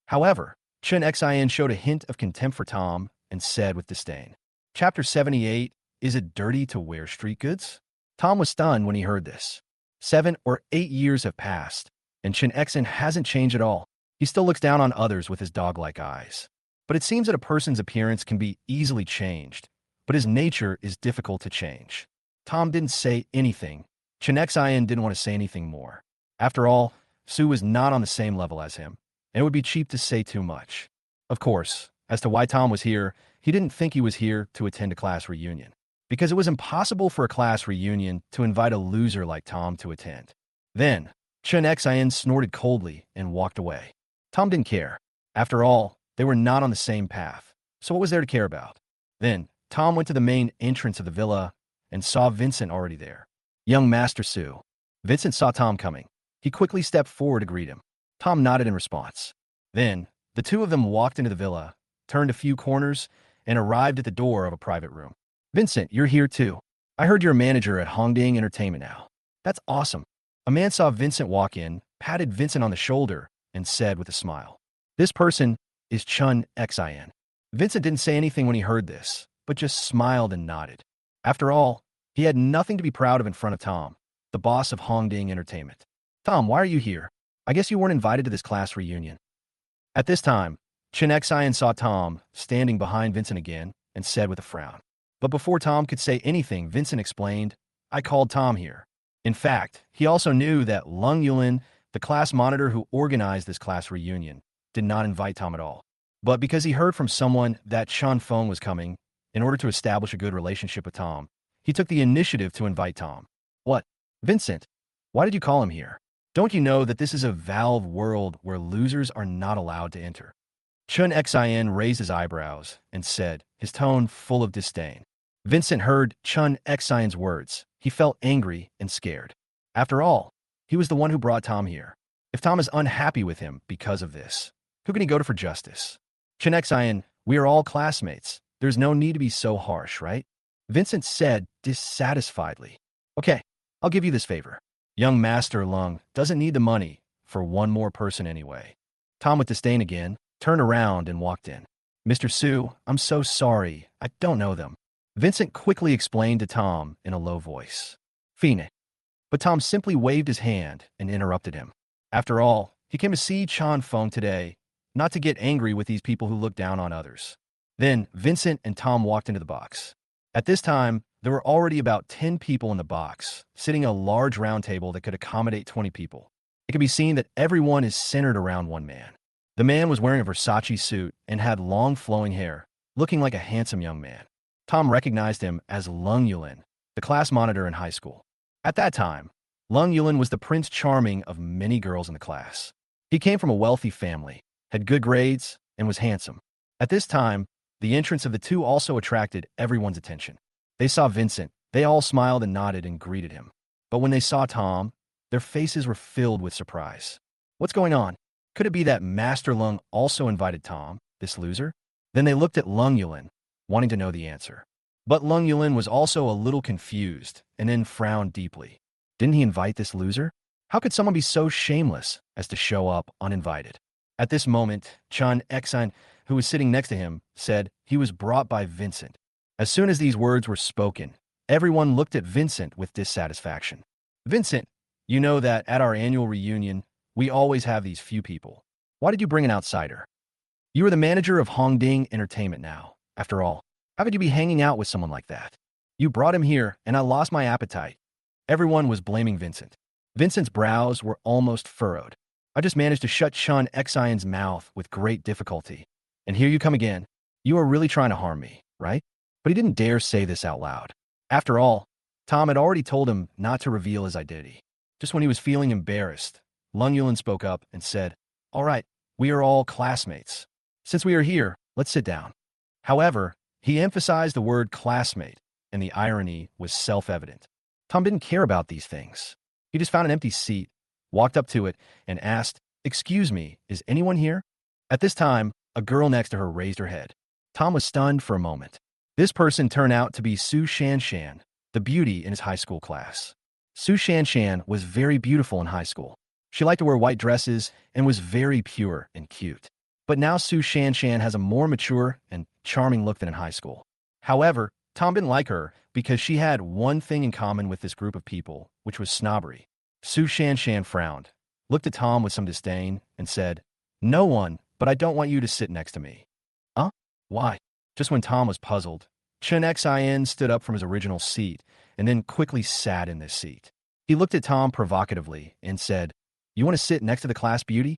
However, Chun Xin showed a hint of contempt for Tom and said with disdain, Chapter 78, Is it dirty to wear street goods? Tom was stunned when he heard this. 7 or 8 years have passed, and Chun Xin hasn't changed at all. He still looks down on others with his dog-like eyes. But it seems that a person's appearance can be easily changed, but his nature is difficult to change. Tom didn't say anything. Chun Xin didn't want to say anything more. After all, Su was not on the same level as him, and it would be cheap to say too much. Of course, as to why Tom was here, he didn't think he was here to attend a class reunion, because it was impossible for a class reunion to invite a loser like Tom to attend. Then, Chun Xin snorted coldly and walked away. Tom didn't care. After all, they were not on the same path, so what was there to care about? Then, Tom went to the main entrance of the villa and saw Vincent already there. Young Master Su. Vincent saw Tom coming. He quickly stepped forward to greet him. Tom nodded in response. Then, the two of them walked into the villa, turned a few corners, and arrived at the door of a private room. Vincent, you're here too. I heard you're a manager at Hongding Entertainment now. That's awesome. A man saw Vincent walk in, patted Vincent on the shoulder, and said with a smile, "This person is Chun Xin." Vincent didn't say anything when he heard this, but just smiled and nodded. After all, he had nothing to be proud of in front of Tom, the boss of Hongding Entertainment. "Tom, why are you here? I guess you weren't invited to this class reunion." At this time, Chun Xin saw Tom standing behind Vincent again and said with a frown. But before Tom could say anything, Vincent explained, "I called Tom here." In fact, he also knew that Lung Yulin, the class monitor who organized this class reunion, did not invite Tom at all. But because he heard from someone that Chun Feng was coming, in order to establish a good relationship with Tom, he took the initiative to invite Tom. "What? Vincent, why did you call him here? Don't you know that this is a Valve world where losers are not allowed to enter?" Chun Xin raised his eyebrows and said, his tone full of disdain. Vincent heard Chun Xin's words. He felt angry and scared. After all, he was the one who brought Tom here. If Tom is unhappy with him because of this, who can he go to for justice? Chun Xin, we are all classmates. There's no need to be so harsh, right? Vincent said dissatisfiedly. "Okay, I'll give you this favor. Young Master Lung doesn't need the money for one more person anyway." Tom, with disdain again, turned around and walked in. "Mr. Su, I'm so sorry. I don't know them." Vincent quickly explained to Tom in a low voice. "Phoenix." But Tom simply waved his hand and interrupted him. After all, he came to see Chun Feng today, not to get angry with these people who look down on others. Then Vincent and Tom walked into the box. At this time, there were already about 10 people in the box, sitting at a large round table that could accommodate 20 people. It could be seen that everyone is centered around one man. The man was wearing a Versace suit and had long flowing hair, looking like a handsome young man. Tom recognized him as Lung Yulin, the class monitor in high school. At that time, Lung Yulin was the Prince Charming of many girls in the class. He came from a wealthy family, had good grades, and was handsome. At this time, the entrance of the two also attracted everyone's attention. They saw Vincent. They all smiled and nodded and greeted him. But when they saw Tom, their faces were filled with surprise. What's going on? Could it be that Master Lung also invited Tom, this loser? Then they looked at Lung Yulin, wanting to know the answer. But Lung Yulin was also a little confused and then frowned deeply. Didn't he invite this loser? How could someone be so shameless as to show up uninvited? At this moment, Chun Xin, who was sitting next to him, said he was brought by Vincent. As soon as these words were spoken, everyone looked at Vincent with dissatisfaction. "Vincent, you know that at our annual reunion, we always have these few people. Why did you bring an outsider? You are the manager of Hongding Entertainment now. After all, how could you be hanging out with someone like that? You brought him here, and I lost my appetite." Everyone was blaming Vincent. Vincent's brows were almost furrowed. "I just managed to shut Chun Xion's mouth with great difficulty. And here you come again. You are really trying to harm me, right?" But he didn't dare say this out loud. After all, Tom had already told him not to reveal his identity. Just when he was feeling embarrassed, Lung Yulin spoke up and said, "All right, we are all classmates. Since we are here, let's sit down." However, he emphasized the word classmate, and the irony was self-evident. Tom didn't care about these things. He just found an empty seat, walked up to it, and asked, "Excuse me, is anyone here?" At this time, a girl next to her raised her head. Tom was stunned for a moment. This person turned out to be Su Shanshan, the beauty in his high school class. Su Shanshan was very beautiful in high school. She liked to wear white dresses and was very pure and cute. But now Su Shanshan has a more mature and charming look than in high school. However, Tom didn't like her because she had one thing in common with this group of people, which was snobbery. Su Shanshan frowned, looked at Tom with some disdain, and said, "No one, but I don't want you to sit next to me." "Huh? Why?" Just when Tom was puzzled, Chun Xin stood up from his original seat and then quickly sat in this seat. He looked at Tom provocatively and said, "You want to sit next to the class beauty?"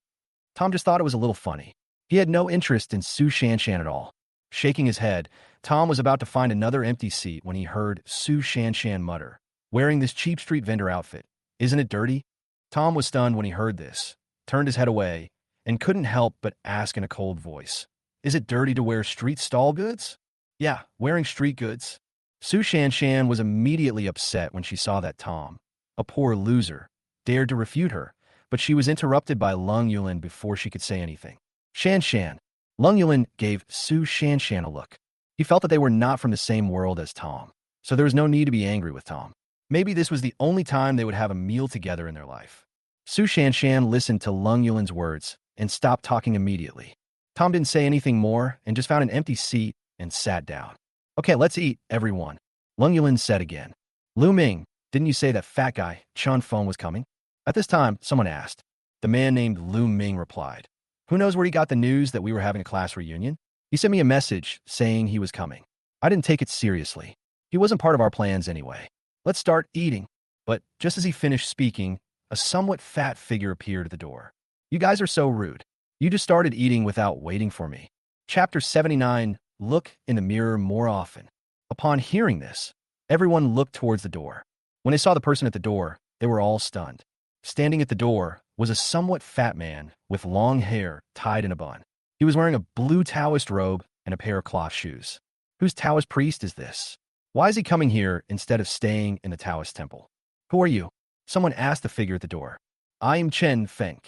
Tom just thought it was a little funny. He had no interest in Su Shanshan at all. Shaking his head, Tom was about to find another empty seat when he heard Su Shanshan mutter, "Wearing this cheap street vendor outfit. Isn't it dirty?" Tom was stunned when he heard this, turned his head away, and couldn't help but ask in a cold voice, "Is it dirty to wear street stall goods?" "Yeah, wearing street goods." Su Shanshan was immediately upset when she saw that Tom, a poor loser, dared to refute her, but she was interrupted by Lung Yulin before she could say anything. Shan Shan. Lung Yulin gave Su Shan Shan a look. He felt that they were not from the same world as Tom, so there was no need to be angry with Tom. Maybe this was the only time they would have a meal together in their life. Su Shan Shan listened to Lung Yulin's words and stopped talking immediately. Tom didn't say anything more and just found an empty seat and sat down. Okay, let's eat, everyone, Lung Yulin said again. Lu Ming, didn't you say that fat guy, Chun Feng, was coming? At this time, someone asked. The man named Lu Ming replied. Who knows where he got the news that we were having a class reunion? He sent me a message saying he was coming. I didn't take it seriously. He wasn't part of our plans anyway. Let's start eating. But just as he finished speaking, a somewhat fat figure appeared at the door. You guys are so rude. You just started eating without waiting for me. Chapter 79, Look in the mirror more often. Upon hearing this, everyone looked towards the door. When they saw the person at the door, they were all stunned. Standing at the door was a somewhat fat man with long hair tied in a bun. He was wearing a blue Taoist robe and a pair of cloth shoes. Whose Taoist priest is this? Why is he coming here instead of staying in the Taoist temple? Who are you? Someone asked the figure at the door. I am Chen Feng.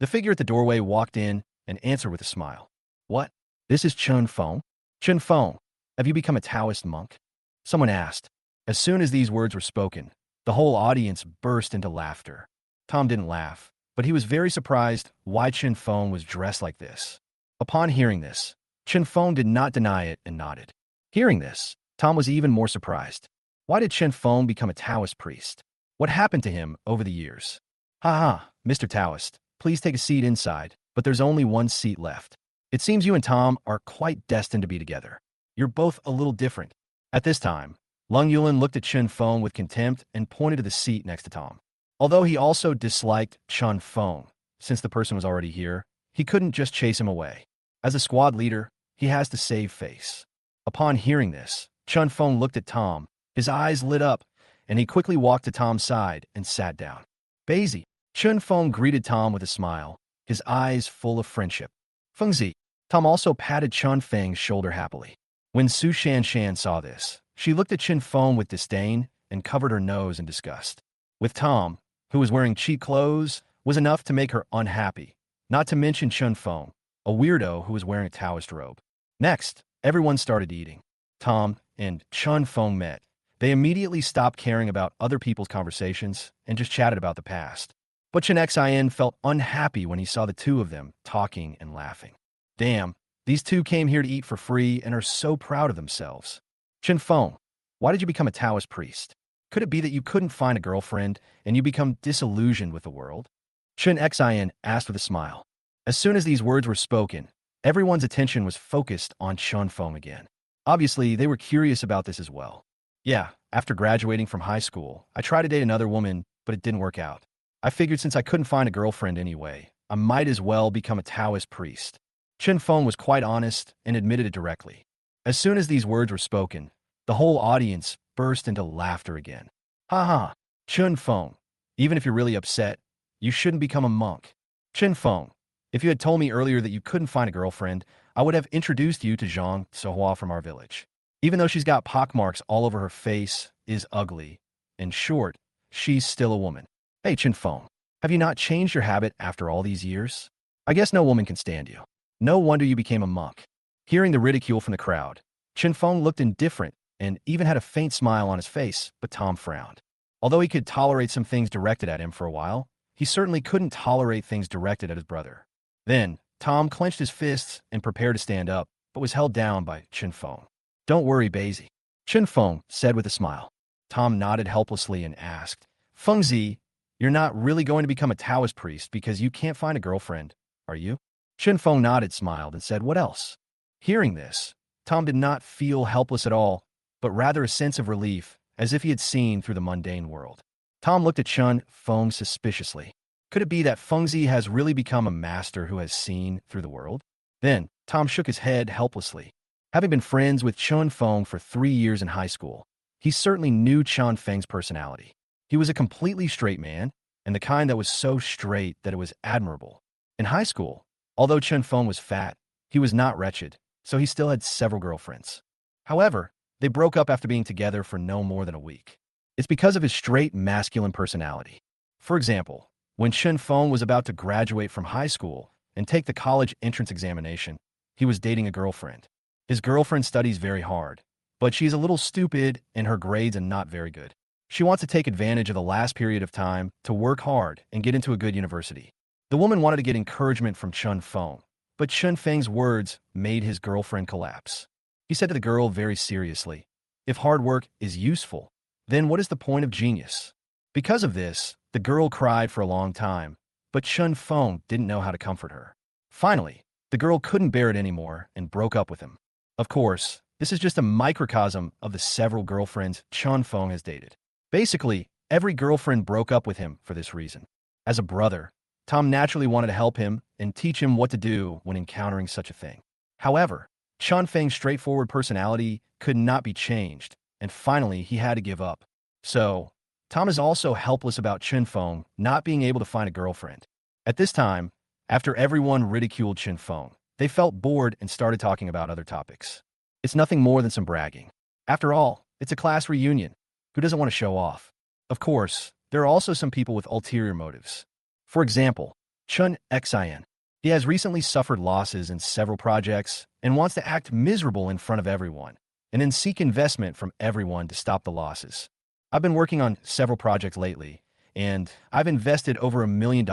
The figure at the doorway walked in and answered with a smile. What? This is Chun Feng? Chun Feng, have you become a Taoist monk? Someone asked. As soon as these words were spoken, the whole audience burst into laughter. Tom didn't laugh, but he was very surprised why Chun Feng was dressed like this. Upon hearing this, Chun Feng did not deny it and nodded. Hearing this, Tom was even more surprised. Why did Chun Feng become a Taoist priest? What happened to him over the years? Ha, Mr. Taoist, please take a seat inside, but there's only one seat left. It seems you and Tom are quite destined to be together. You're both a little different. At this time, Lung Yulin looked at Chun Feng with contempt and pointed to the seat next to Tom. Although he also disliked Chun Feng, since the person was already here, he couldn't just chase him away. As a squad leader, he has to save face. Upon hearing this, Chun Feng looked at Tom, his eyes lit up, and he quickly walked to Tom's side and sat down. Basie, Chun Feng greeted Tom with a smile, his eyes full of friendship. Fengzi, Tom also patted Chun Feng's shoulder happily. When Su Shan Shan saw this, she looked at Chun Feng with disdain and covered her nose in disgust. With Tom, who was wearing cheap clothes, was enough to make her unhappy, not to mention Chun Feng, a weirdo who was wearing a Taoist robe. Next, everyone started eating. Tom and Chun Feng met. They immediately stopped caring about other people's conversations and just chatted about the past. But Chen Xin felt unhappy when he saw the two of them talking and laughing. Damn, these two came here to eat for free and are so proud of themselves. Chen Feng, why did you become a Taoist priest? Could it be that you couldn't find a girlfriend and you become disillusioned with the world? Chen Xin asked with a smile. As soon as these words were spoken, everyone's attention was focused on Chun Feng again. Obviously, they were curious about this as well. Yeah, after graduating from high school, I tried to date another woman, but it didn't work out. I figured since I couldn't find a girlfriend anyway, I might as well become a Taoist priest. Chun Feng was quite honest and admitted it directly. As soon as these words were spoken, the whole audience burst into laughter again. Ha, Chun Feng, even if you're really upset, you shouldn't become a monk. Chun Feng, if you had told me earlier that you couldn't find a girlfriend, I would have introduced you to Zhang Sohua from our village. Even though she's got pockmarks all over her face, is ugly, in short, she's still a woman. Hey, Chun Feng, have you not changed your habit after all these years? I guess no woman can stand you. No wonder you became a monk. Hearing the ridicule from the crowd, Chun Feng looked indifferent and even had a faint smile on his face, but Tom frowned. Although he could tolerate some things directed at him for a while, he certainly couldn't tolerate things directed at his brother. Then, Tom clenched his fists and prepared to stand up, but was held down by Chun Feng. Don't worry, Basie, Chun Feng said with a smile. Tom nodded helplessly and asked, Fengzi, you're not really going to become a Taoist priest because you can't find a girlfriend, are you? Chun Feng nodded, smiled, and said, what else? Hearing this, Tom did not feel helpless at all, but rather a sense of relief, as if he had seen through the mundane world. Tom looked at Chun Feng suspiciously. Could it be that Fengzi has really become a master who has seen through the world? Then, Tom shook his head helplessly. Having been friends with Chun Feng for 3 years in high school, he certainly knew Chun Feng's personality. He was a completely straight man, and the kind that was so straight that it was admirable. In high school, although Chun Feng was fat, he was not wretched, so he still had several girlfriends. However, they broke up after being together for no more than a week. It's because of his straight, masculine personality. For example, when Chen Feng was about to graduate from high school and take the college entrance examination, he was dating a girlfriend. His girlfriend studies very hard, but she's a little stupid and her grades are not very good. She wants to take advantage of the last period of time to work hard and get into a good university. The woman wanted to get encouragement from Chen Feng, but Chen Feng's words made his girlfriend collapse. He said to the girl very seriously, "If hard work is useful, then what is the point of genius?" Because of this, the girl cried for a long time, but Chen Feng didn't know how to comfort her. Finally, the girl couldn't bear it anymore and broke up with him. Of course, this is just a microcosm of the several girlfriends Chen Feng has dated. Basically, every girlfriend broke up with him for this reason. As a brother, Tom naturally wanted to help him and teach him what to do when encountering such a thing. However, Chen Feng's straightforward personality could not be changed, and finally he had to give up. So, Tom is also helpless about Chen Feng not being able to find a girlfriend. At this time, after everyone ridiculed Chen Feng, they felt bored and started talking about other topics. It's nothing more than some bragging. After all, it's a class reunion. Who doesn't want to show off? Of course, there are also some people with ulterior motives. For example, Chun Xin. He has recently suffered losses in several projects and wants to act miserable in front of everyone, and then seek investment from everyone to stop the losses. I've been working on several projects lately, and I've invested over $1 million,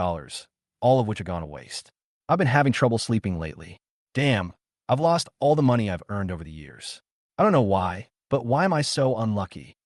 all of which have gone to waste. I've been having trouble sleeping lately. Damn, I've lost all the money I've earned over the years. I don't know why, but why am I so unlucky?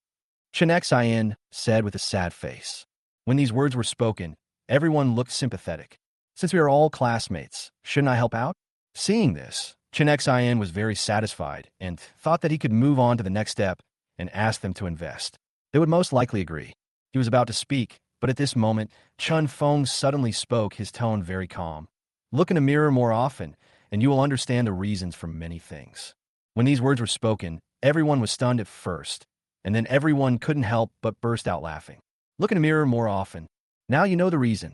Chen Xin said with a sad face. When these words were spoken, everyone looked sympathetic. Since we are all classmates, shouldn't I help out? Seeing this, Chen Xin was very satisfied and thought that he could move on to the next step and ask them to invest. They would most likely agree. He was about to speak, but at this moment, Chen Feng suddenly spoke, his tone very calm. Look in a mirror more often, and you will understand the reasons for many things. When these words were spoken, everyone was stunned at first, and then everyone couldn't help but burst out laughing. Look in a mirror more often. Now you know the reason.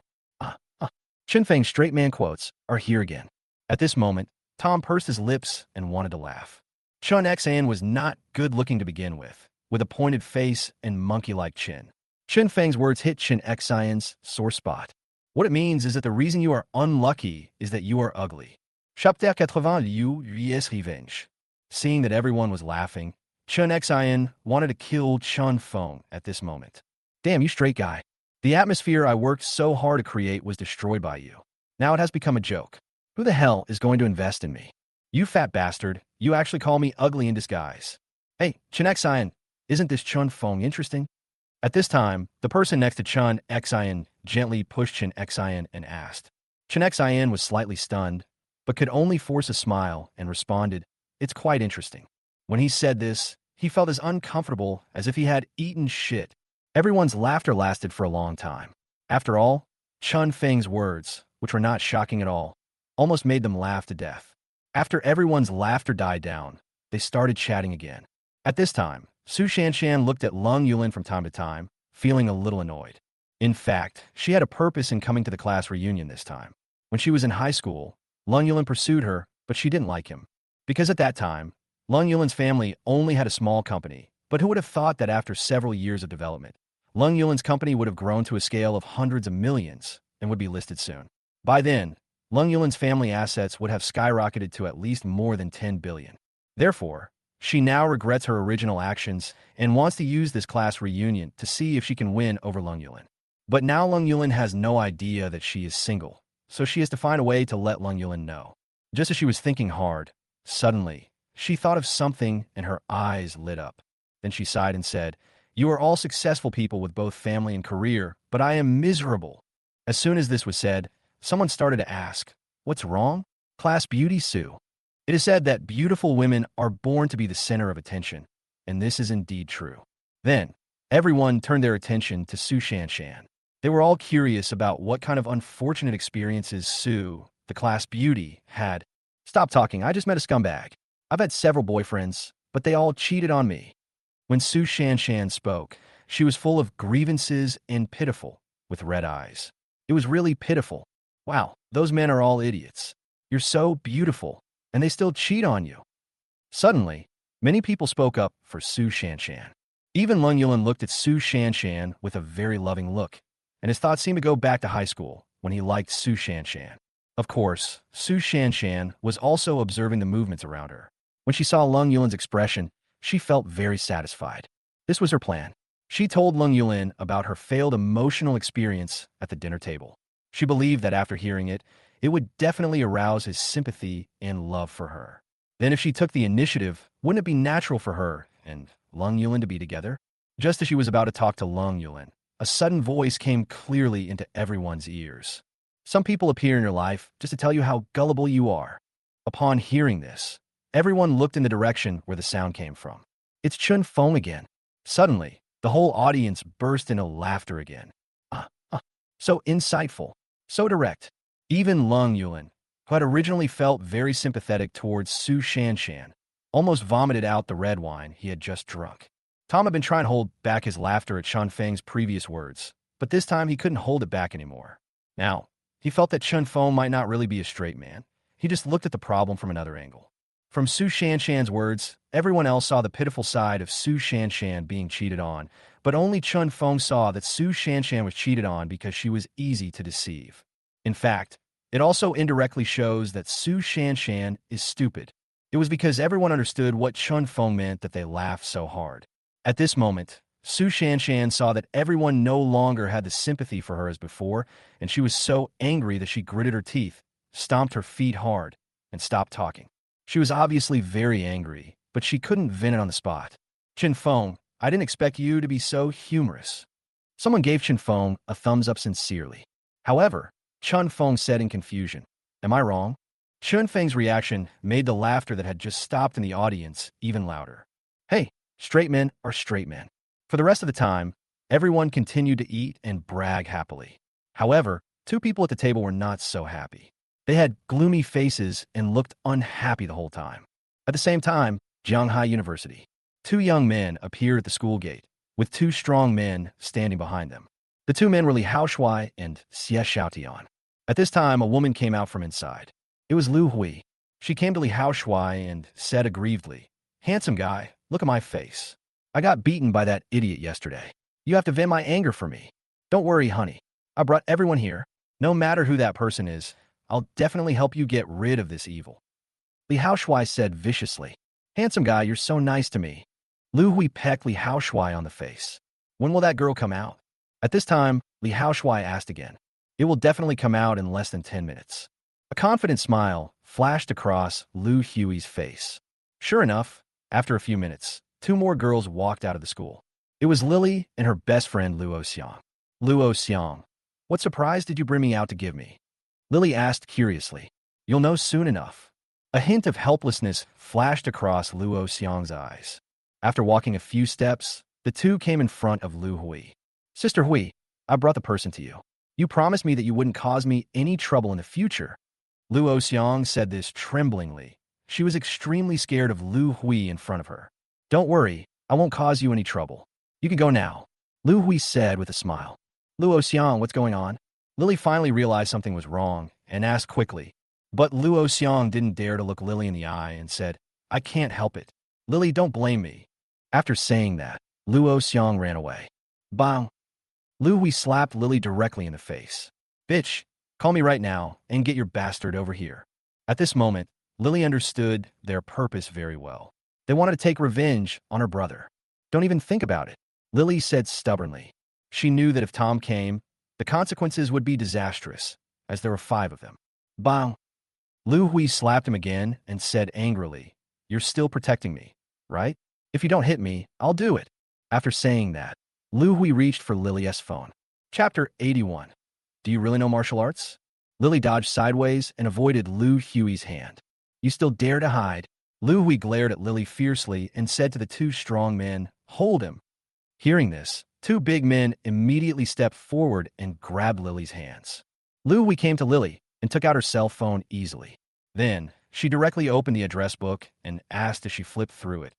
Chen Feng's straight man quotes are here again. At this moment, Tom pursed his lips and wanted to laugh. Chen Xin was not good looking to begin with a pointed face and monkey-like chin. Chen Feng's words hit Chen Xin's sore spot. What it means is that the reason you are unlucky is that you are ugly. Chapter 80 Liu's Revenge. Seeing that everyone was laughing, Chen Xin wanted to kill Chen Feng at this moment. Damn, you straight guy. The atmosphere I worked so hard to create was destroyed by you. Now it has become a joke. Who the hell is going to invest in me? You fat bastard, you actually call me ugly in disguise. Hey, Chen Xin, isn't this Chen Feng interesting? At this time, the person next to Chen Xin gently pushed Chen Xin and asked. Chen Xin was slightly stunned, but could only force a smile and responded, "It's quite interesting." When he said this, he felt as uncomfortable as if he had eaten shit. Everyone's laughter lasted for a long time. After all, Chen Feng's words, which were not shocking at all, almost made them laugh to death. After everyone's laughter died down, they started chatting again. At this time, Su Shanshan looked at Lung Yulin from time to time, feeling a little annoyed. In fact, she had a purpose in coming to the class reunion this time. When she was in high school, Lung Yulin pursued her, but she didn't like him. Because at that time, Lung Yulin's family only had a small company, but who would have thought that after several years of development, Lung Yulin's company would have grown to a scale of hundreds of millions and would be listed soon. By then, Lung Yulin's family assets would have skyrocketed to at least more than 10 billion. Therefore, she now regrets her original actions and wants to use this class reunion to see if she can win over Lung Yulin. But now Lung Yulin has no idea that she is single, so she has to find a way to let Lung Yulin know. Just as she was thinking hard, suddenly, she thought of something and her eyes lit up. Then she sighed and said, "You are all successful people with both family and career, but I am miserable." As soon as this was said, someone started to ask, "What's wrong?" Class Beauty Sue. It is said that beautiful women are born to be the center of attention, and this is indeed true. Then, everyone turned their attention to Su Shanshan. They were all curious about what kind of unfortunate experiences Sue, the class beauty, had. "Stop talking, I just met a scumbag. I've had several boyfriends, but they all cheated on me." When Su Shanshan spoke, she was full of grievances and pitiful, with red eyes. It was really pitiful. Wow, those men are all idiots. You're so beautiful, and they still cheat on you. Suddenly, many people spoke up for Su Shanshan. Even Lung Yulin looked at Su Shanshan with a very loving look. and his thoughts seemed to go back to high school when he liked Su Shanshan. Of course, Su Shanshan was also observing the movements around her. When she saw Lung Yulin's expression, she felt very satisfied. This was her plan. She told Lung Yulin about her failed emotional experience at the dinner table. She believed that after hearing it, it would definitely arouse his sympathy and love for her. Then if she took the initiative, wouldn't it be natural for her and Lung Yulin to be together? Just as she was about to talk to Lung Yulin, a sudden voice came clearly into everyone's ears. Some people appear in your life just to tell you how gullible you are. Upon hearing this, everyone looked in the direction where the sound came from. It's Chun Feng again. Suddenly, the whole audience burst into laughter again. So insightful, so direct. Even Lung Yulin, who had originally felt very sympathetic towards Su Shanshan, almost vomited out the red wine he had just drunk. Tom had been trying to hold back his laughter at Chun Feng's previous words, but this time he couldn't hold it back anymore. Now, he felt that Chun Feng might not really be a straight man. He just looked at the problem from another angle. From Su Shanshan's words, everyone else saw the pitiful side of Su Shanshan being cheated on, but only Chun Feng saw that Su Shanshan was cheated on because she was easy to deceive. In fact, it also indirectly shows that Su Shanshan is stupid. It was because everyone understood what Chun Feng meant that they laughed so hard. At this moment, Su Shanshan saw that everyone no longer had the sympathy for her as before, and she was so angry that she gritted her teeth, stomped her feet hard, and stopped talking. She was obviously very angry, but she couldn't vent it on the spot. Chun Feng, I didn't expect you to be so humorous. Someone gave Chun Feng a thumbs up sincerely. However, Chun Feng said in confusion, "Am I wrong?" Chun Feng's reaction made the laughter that had just stopped in the audience even louder. Hey, straight men are straight men. For the rest of the time, everyone continued to eat and brag happily. However, two people at the table were not so happy. They had gloomy faces and looked unhappy the whole time. At the same time, Jianghai University. Two young men appeared at the school gate, with two strong men standing behind them. The two men were Li Haoshuai and Xie Xiaotian. At this time, a woman came out from inside. It was Lu Hui. She came to Li Haoshuai and said aggrievedly, "Handsome guy, look at my face. I got beaten by that idiot yesterday. You have to vent my anger for me. Don't worry, honey. I brought everyone here. No matter who that person is, I'll definitely help you get rid of this evil." Li Haoshuai said viciously, "Handsome guy, you're so nice to me." Lu Hui pecked Li Haoshuai on the face. "When will that girl come out?" At this time, Li Haoshuai asked again. "It will definitely come out in less than 10 minutes. A confident smile flashed across Lu Hui's face. Sure enough, after a few minutes, two more girls walked out of the school. It was Lily and her best friend Luo Xiang. Luo Xiang, what surprise did you bring me out to give me? Lily asked curiously. You'll know soon enough. A hint of helplessness flashed across Luo Xiang's eyes. After walking a few steps, the two came in front of Lu Hui. Sister Hui, I brought the person to you. You promised me that you wouldn't cause me any trouble in the future. Luo Xiang said this tremblingly. She was extremely scared of Lu Hui in front of her. Don't worry, I won't cause you any trouble. You can go now, Lu Hui said with a smile. Luo Xiang, what's going on? Lily finally realized something was wrong and asked quickly. But Luo Xiang didn't dare to look Lily in the eye and said, I can't help it. Lily, don't blame me. After saying that, Luo Xiang ran away. Bang! Lu Hui slapped Lily directly in the face. Bitch, call me right now and get your bastard over here. At this moment, Lily understood their purpose very well. They wanted to take revenge on her brother. Don't even think about it, Lily said stubbornly. She knew that if Tom came, the consequences would be disastrous, as there were 5 of them. Bang! Lu Hui slapped him again and said angrily, You're still protecting me, right? If you don't hit me, I'll do it. After saying that, Lu Hui reached for Lily's phone. Chapter 81. Do you really know martial arts? Lily dodged sideways and avoided Lu Hui's hand. You still dare to hide? Lu Hui glared at Lily fiercely and said to the 2 strong men, Hold him. Hearing this, 2 big men immediately stepped forward and grabbed Lily's hands. Lu Hui came to Lily and took out her cell phone easily. Then, she directly opened the address book and asked as she flipped through it,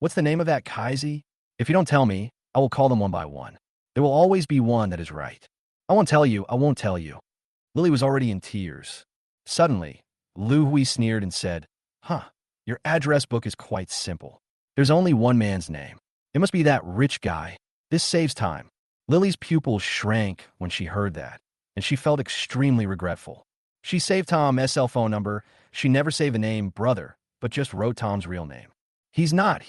What's the name of that Kaisi? If you don't tell me, I will call them one by one. There will always be one that is right. I won't tell you, I won't tell you. Lily was already in tears. Suddenly, Lu Hui sneered and said, Your address book is quite simple. There's only one man's name. It must be that rich guy. This saves time. Lily's pupils shrank when she heard that, and she felt extremely regretful. She saved Tom's cell phone number. She never saved the name brother, but just wrote Tom's real name. He's not,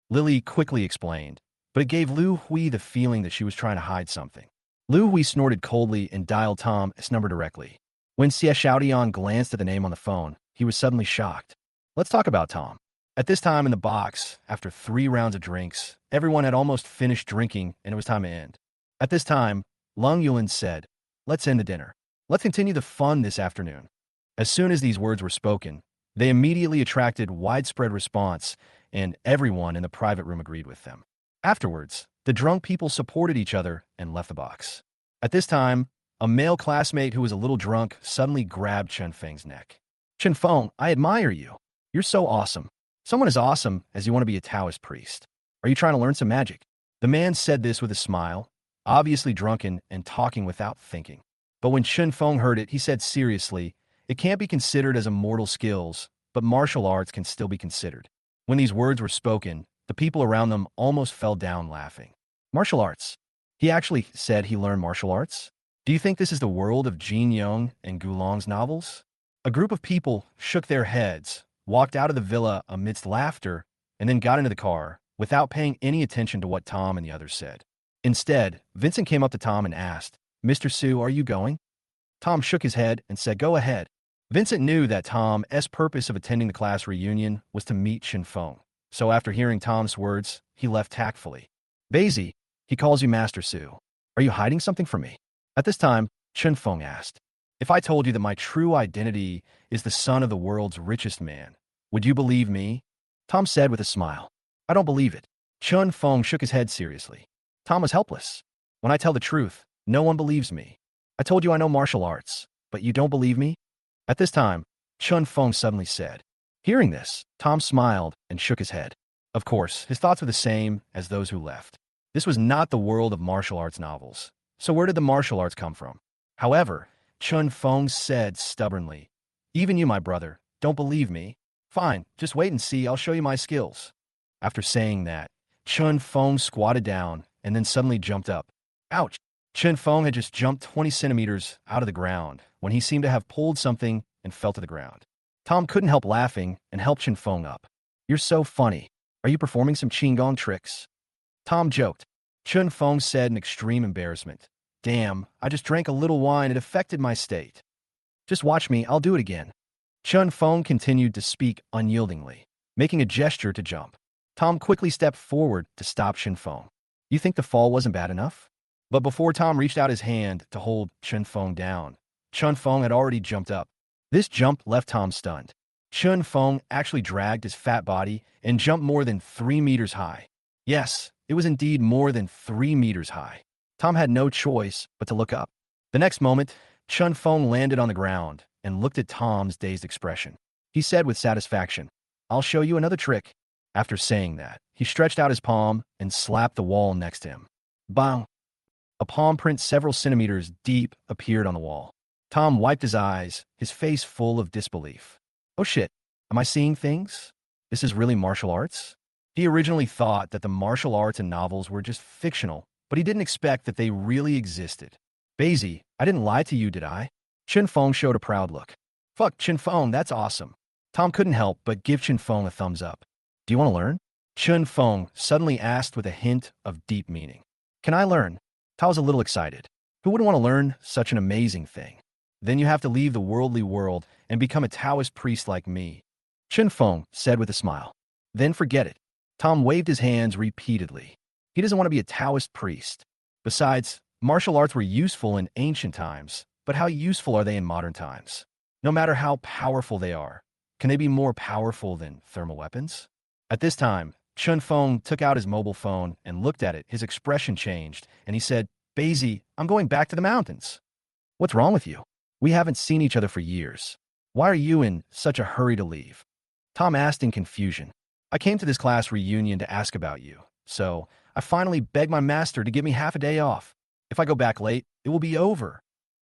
Lily quickly explained, but it gave Lu Hui the feeling that she was trying to hide something. Lu Hui snorted coldly and dialed Tom's number directly. When Xie Xiaodian glanced at the name on the phone, he was suddenly shocked. Let's talk about Tom. At this time in the box, after 3 rounds of drinks, everyone had almost finished drinking and it was time to end. At this time, Lung Yulin said, let's end the dinner. Let's continue the fun this afternoon. As soon as these words were spoken, they immediately attracted widespread response, and everyone in the private room agreed with them. Afterwards, the drunk people supported each other and left the box. At this time, a male classmate who was a little drunk suddenly grabbed Chen Feng's neck. Chen Feng, I admire you. You're so awesome. Someone as awesome as you want to be a Taoist priest. Are you trying to learn some magic? The man said this with a smile, obviously drunken and talking without thinking. But when Chen Feng heard it, he said seriously, it can't be considered as immortal skills, but martial arts can still be considered. When these words were spoken, the people around them almost fell down laughing. Martial arts. He actually said he learned martial arts? Do you think this is the world of Jin Yong and Gulong's novels? A group of people shook their heads, walked out of the villa amidst laughter, and then got into the car without paying any attention to what Tom and the others said. Instead, Vincent came up to Tom and asked, Mr. Su, are you going? Tom shook his head and said, go ahead. Vincent knew that Tom's purpose of attending the class reunion was to meet Chen Feng. So after hearing Tom's words, he left tactfully. Basie, he calls you Master Su. Are you hiding something from me? At this time, Chen Feng asked, if I told you that my true identity is the son of the world's richest man, would you believe me? Tom said with a smile. I don't believe it. Chen Feng shook his head seriously. Tom was helpless. When I tell the truth, no one believes me. I told you I know martial arts, but you don't believe me? At this time, Chen Feng suddenly said. Hearing this, Tom smiled and shook his head. Of course, his thoughts were the same as those who left. This was not the world of martial arts novels. So where did the martial arts come from? However, Chen Feng said stubbornly, even you, my brother, don't believe me? Fine, just wait and see, I'll show you my skills. After saying that, Chen Feng squatted down and then suddenly jumped up. Ouch! Chen Feng had just jumped 20 centimeters out of the ground when he seemed to have pulled something and fell to the ground. Tom couldn't help laughing and helped Chen Feng up. You're so funny. Are you performing some Qigong tricks? Tom joked. Chen Feng said in extreme embarrassment. Damn, I just drank a little wine. It affected my state. Just watch me, I'll do it again. Chen Feng continued to speak unyieldingly, making a gesture to jump. Tom quickly stepped forward to stop Chen Feng. You think the fall wasn't bad enough? But before Tom reached out his hand to hold Chen Feng down, Chen Feng had already jumped up. This jump left Tom stunned. Chen Feng actually dragged his fat body and jumped more than 3 meters high. Yes, it was indeed more than 3 meters high. Tom had no choice but to look up. The next moment, Chen Feng landed on the ground and looked at Tom's dazed expression. He said with satisfaction, I'll show you another trick. After saying that, he stretched out his palm and slapped the wall next to him. Bang! A palm print several centimeters deep appeared on the wall. Tom wiped his eyes, his face full of disbelief. Oh shit, am I seeing things? This is really martial arts? He originally thought that the martial arts in novels were just fictional, but he didn't expect that they really existed. Basie, I didn't lie to you, did I? Chen Feng showed a proud look. Fuck, Chen Feng, that's awesome. Tom couldn't help but give Chen Feng a thumbs up. Do you want to learn? Chen Feng suddenly asked with a hint of deep meaning. Can I learn? Tom was a little excited. Who wouldn't want to learn such an amazing thing? Then you have to leave the worldly world and become a Taoist priest like me. Chen Feng said with a smile. Then forget it. Tom waved his hands repeatedly. He doesn't want to be a Taoist priest. Besides, martial arts were useful in ancient times, but how useful are they in modern times? No matter how powerful they are, can they be more powerful than thermal weapons? At this time, Chen Feng took out his mobile phone and looked at it. His expression changed, and he said, Basie, I'm going back to the mountains. What's wrong with you? We haven't seen each other for years. Why are you in such a hurry to leave? Tom asked in confusion. I came to this class reunion to ask about you, so I finally begged my master to give me half a day off. If I go back late, it will be over.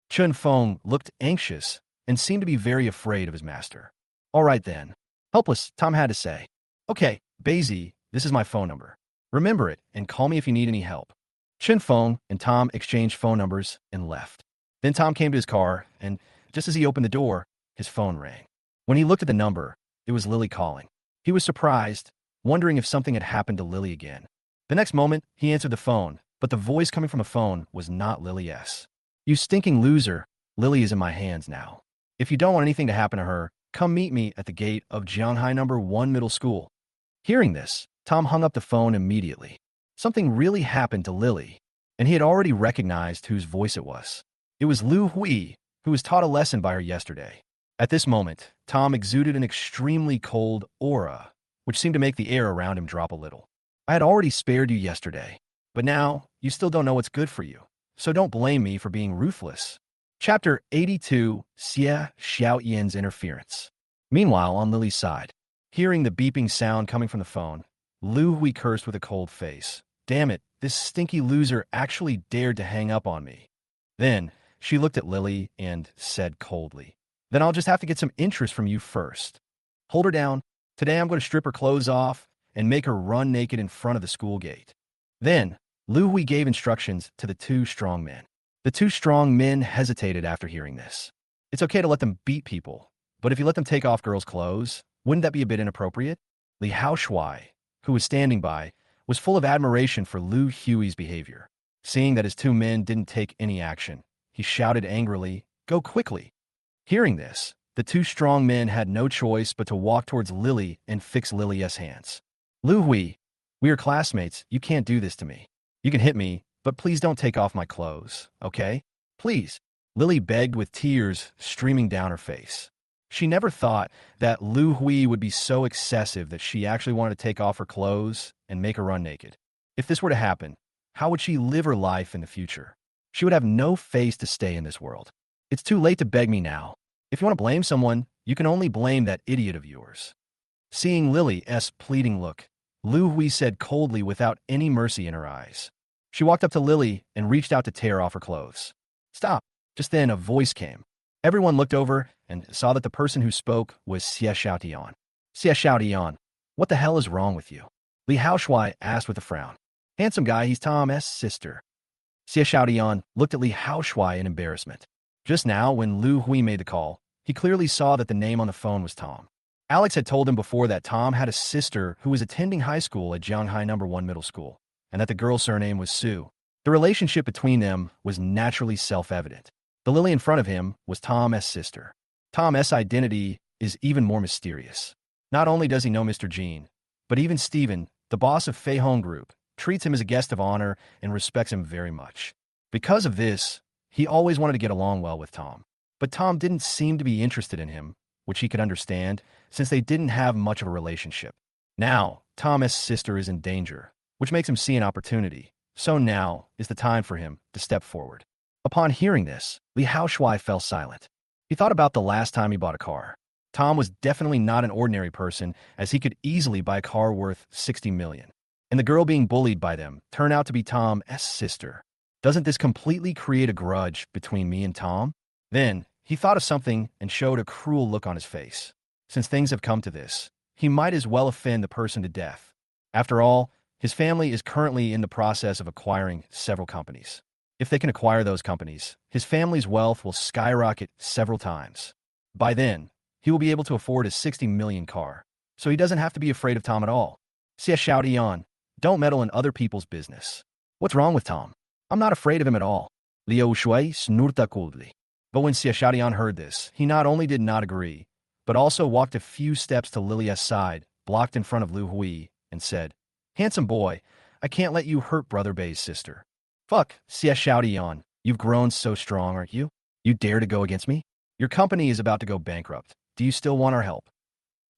Chen Feng looked anxious and seemed to be very afraid of his master. All right then. Helpless, Tom had to say. Okay, Basie, this is my phone number. Remember it and call me if you need any help. Chin phone and Tom exchanged phone numbers and left. Then Tom came to his car, and just as he opened the door, his phone rang. When he looked at the number, it was Lily calling. He was surprised, wondering if something had happened to Lily again. The next moment, he answered the phone, but the voice coming from the phone was not Lily S. "You stinking loser, Lily is in my hands now. If you don't want anything to happen to her, come meet me at the gate of Jianghai number 1 middle school." Hearing this, Tom hung up the phone immediately. Something really happened to Lily, and he had already recognized whose voice it was. It was Lu Hui, who was taught a lesson by her yesterday. At this moment, Tom exuded an extremely cold aura, which seemed to make the air around him drop a little. "I had already spared you yesterday, but now you still don't know what's good for you, so don't blame me for being ruthless." Chapter 82, Xie Xiaoyan's Interference. Meanwhile, on Lily's side, hearing the beeping sound coming from the phone, Lu Hui cursed with a cold face. "Damn it, this stinky loser actually dared to hang up on me." Then, she looked at Lily and said coldly, "Then I'll just have to get some interest from you first. Hold her down. Today I'm going to strip her clothes off and make her run naked in front of the school gate." Then, Lu Hui gave instructions to the two strong men. The two strong men hesitated after hearing this. It's okay to let them beat people, but if you let them take off girls' clothes, wouldn't that be a bit inappropriate? Li Haoshuai, who was standing by, was full of admiration for Lu Hui's behavior. Seeing that his two men didn't take any action, he shouted angrily, "Go quickly." Hearing this, the two strong men had no choice but to walk towards Lily and fix Lily's hands. "Lu Hui, we are classmates. You can't do this to me. You can hit me, but please don't take off my clothes, okay? Please." Lily begged with tears streaming down her face. She never thought that Lu Hui would be so excessive that she actually wanted to take off her clothes and make her run naked. If this were to happen, how would she live her life in the future? She would have no face to stay in this world. "It's too late to beg me now. If you want to blame someone, you can only blame that idiot of yours." Seeing Lily's pleading look, Lu Hui said coldly without any mercy in her eyes. She walked up to Lily and reached out to tear off her clothes. "Stop." Just then, a voice came. Everyone looked over and saw that the person who spoke was Xie Xiaotian. "Xie Xiaotian, what the hell is wrong with you?" Li Haoshuai asked with a frown. "Handsome guy, he's Tom's sister." Xie Xiaotian looked at Li Haoshuai in embarrassment. Just now, when Lu Hui made the call, he clearly saw that the name on the phone was Tom. Alex had told him before that Tom had a sister who was attending high school at Jianghai number 1 middle school, and that the girl's surname was Su. The relationship between them was naturally self-evident. The Lily in front of him was Tom's sister. Tom's identity is even more mysterious. Not only does he know Mr. Jean, but even Steven, the boss of Fei Hong Group, treats him as a guest of honor and respects him very much. Because of this, he always wanted to get along well with Tom. But Tom didn't seem to be interested in him, which he could understand, since they didn't have much of a relationship. Now, Tom's sister is in danger, which makes him see an opportunity. So now is the time for him to step forward. Upon hearing this, Li Haoshuai fell silent. He thought about the last time he bought a car. Tom was definitely not an ordinary person, as he could easily buy a car worth 60 million. And the girl being bullied by them turned out to be Tom's sister. Doesn't this completely create a grudge between me and Tom? Then, he thought of something and showed a cruel look on his face. Since things have come to this, he might as well offend the person to death. After all, his family is currently in the process of acquiring several companies. If they can acquire those companies, his family's wealth will skyrocket several times. By then, he will be able to afford a 60 million car, so he doesn't have to be afraid of Tom at all. Xie Xiaotian, don't meddle in other people's business. What's wrong with Tom? I'm not afraid of him at all. Liu Shui snurta coldly. But when Xie Xiaotian heard this, he not only did not agree, but also walked a few steps to Lily's side, blocked in front of Lu Hui, and said, "Handsome boy, I can't let you hurt Brother Bei's sister." "Fuck, Xie Xiaotian, you've grown so strong, aren't you? You dare to go against me? Your company is about to go bankrupt. Do you still want our help?"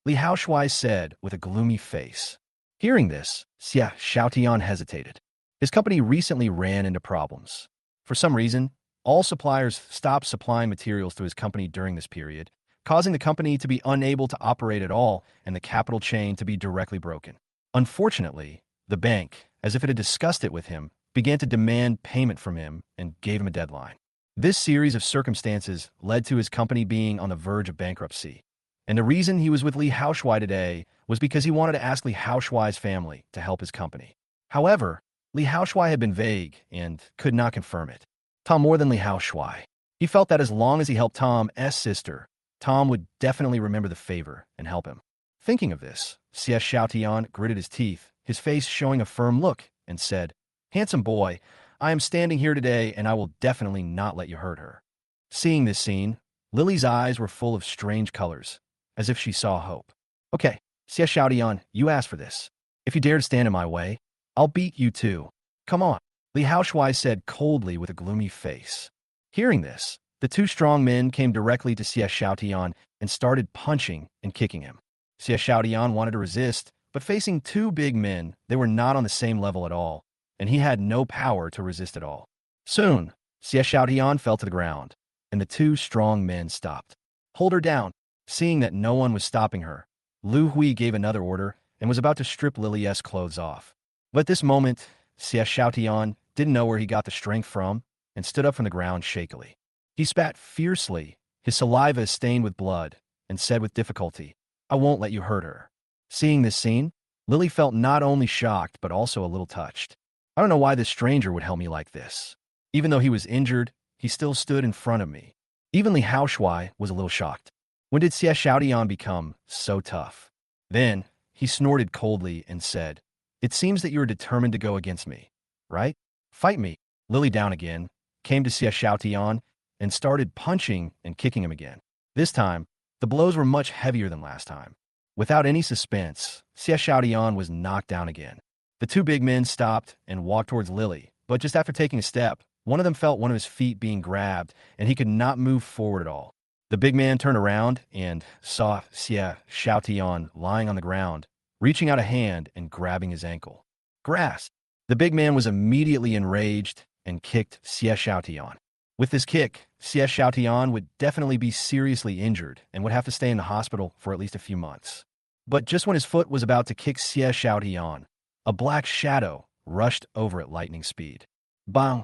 Li Haoshuai said with a gloomy face. Hearing this, Xie Xiaotian hesitated. His company recently ran into problems. For some reason, all suppliers stopped supplying materials to his company during this period, causing the company to be unable to operate at all and the capital chain to be directly broken. Unfortunately, the bank, as if it had discussed it with him, began to demand payment from him and gave him a deadline. This series of circumstances led to his company being on the verge of bankruptcy. And the reason he was with Li Haoshuai today was because he wanted to ask Li Haoshuai's family to help his company. However, Li Haoshui had been vague and could not confirm it. Tom more than Li Haoshui. He felt that as long as he helped Tom's sister, Tom would definitely remember the favor and help him. Thinking of this, Xie Xiaotian gritted his teeth, his face showing a firm look, and said, "Handsome boy, I am standing here today and I will definitely not let you hurt her." Seeing this scene, Lily's eyes were full of strange colors, as if she saw hope. "Okay, Xie Xiaotian, you asked for this. If you dare to stand in my way, I'll beat you too. Come on," Li Haoshui said coldly with a gloomy face. Hearing this, the two strong men came directly to Xie Xiaotian and started punching and kicking him. Xie Xiaotian wanted to resist, but facing two big men, they were not on the same level at all, and he had no power to resist at all. Soon, Xie Xiaotian fell to the ground, and the two strong men stopped. "Hold her down." Seeing that no one was stopping her, Lu Hui gave another order and was about to strip Lily's clothes off. But at this moment, Xie Xiaotian didn't know where he got the strength from and stood up from the ground shakily. He spat fiercely, his saliva stained with blood, and said with difficulty, "I won't let you hurt her." Seeing this scene, Lily felt not only shocked but also a little touched. "I don't know why this stranger would help me like this. Even though he was injured, he still stood in front of me." Even Li Haoshui was a little shocked. When did Xie Xiaotian become so tough? Then, he snorted coldly and said, "It seems that you are determined to go against me, right? Fight me." Lily down again, came to Xie Xiaotian and started punching and kicking him again. This time, the blows were much heavier than last time. Without any suspense, Xie Xiaotian was knocked down again. The two big men stopped and walked towards Lily, but just after taking a step, one of them felt one of his feet being grabbed, and he could not move forward at all. The big man turned around and saw Xie Xiaotian lying on the ground, reaching out a hand and grabbing his ankle. "Grass!" The big man was immediately enraged and kicked Xie Xiaotian. With this kick, Xie Xiaotian would definitely be seriously injured and would have to stay in the hospital for at least a few months. But just when his foot was about to kick Xie Xiaotian, a black shadow rushed over at lightning speed. Bang!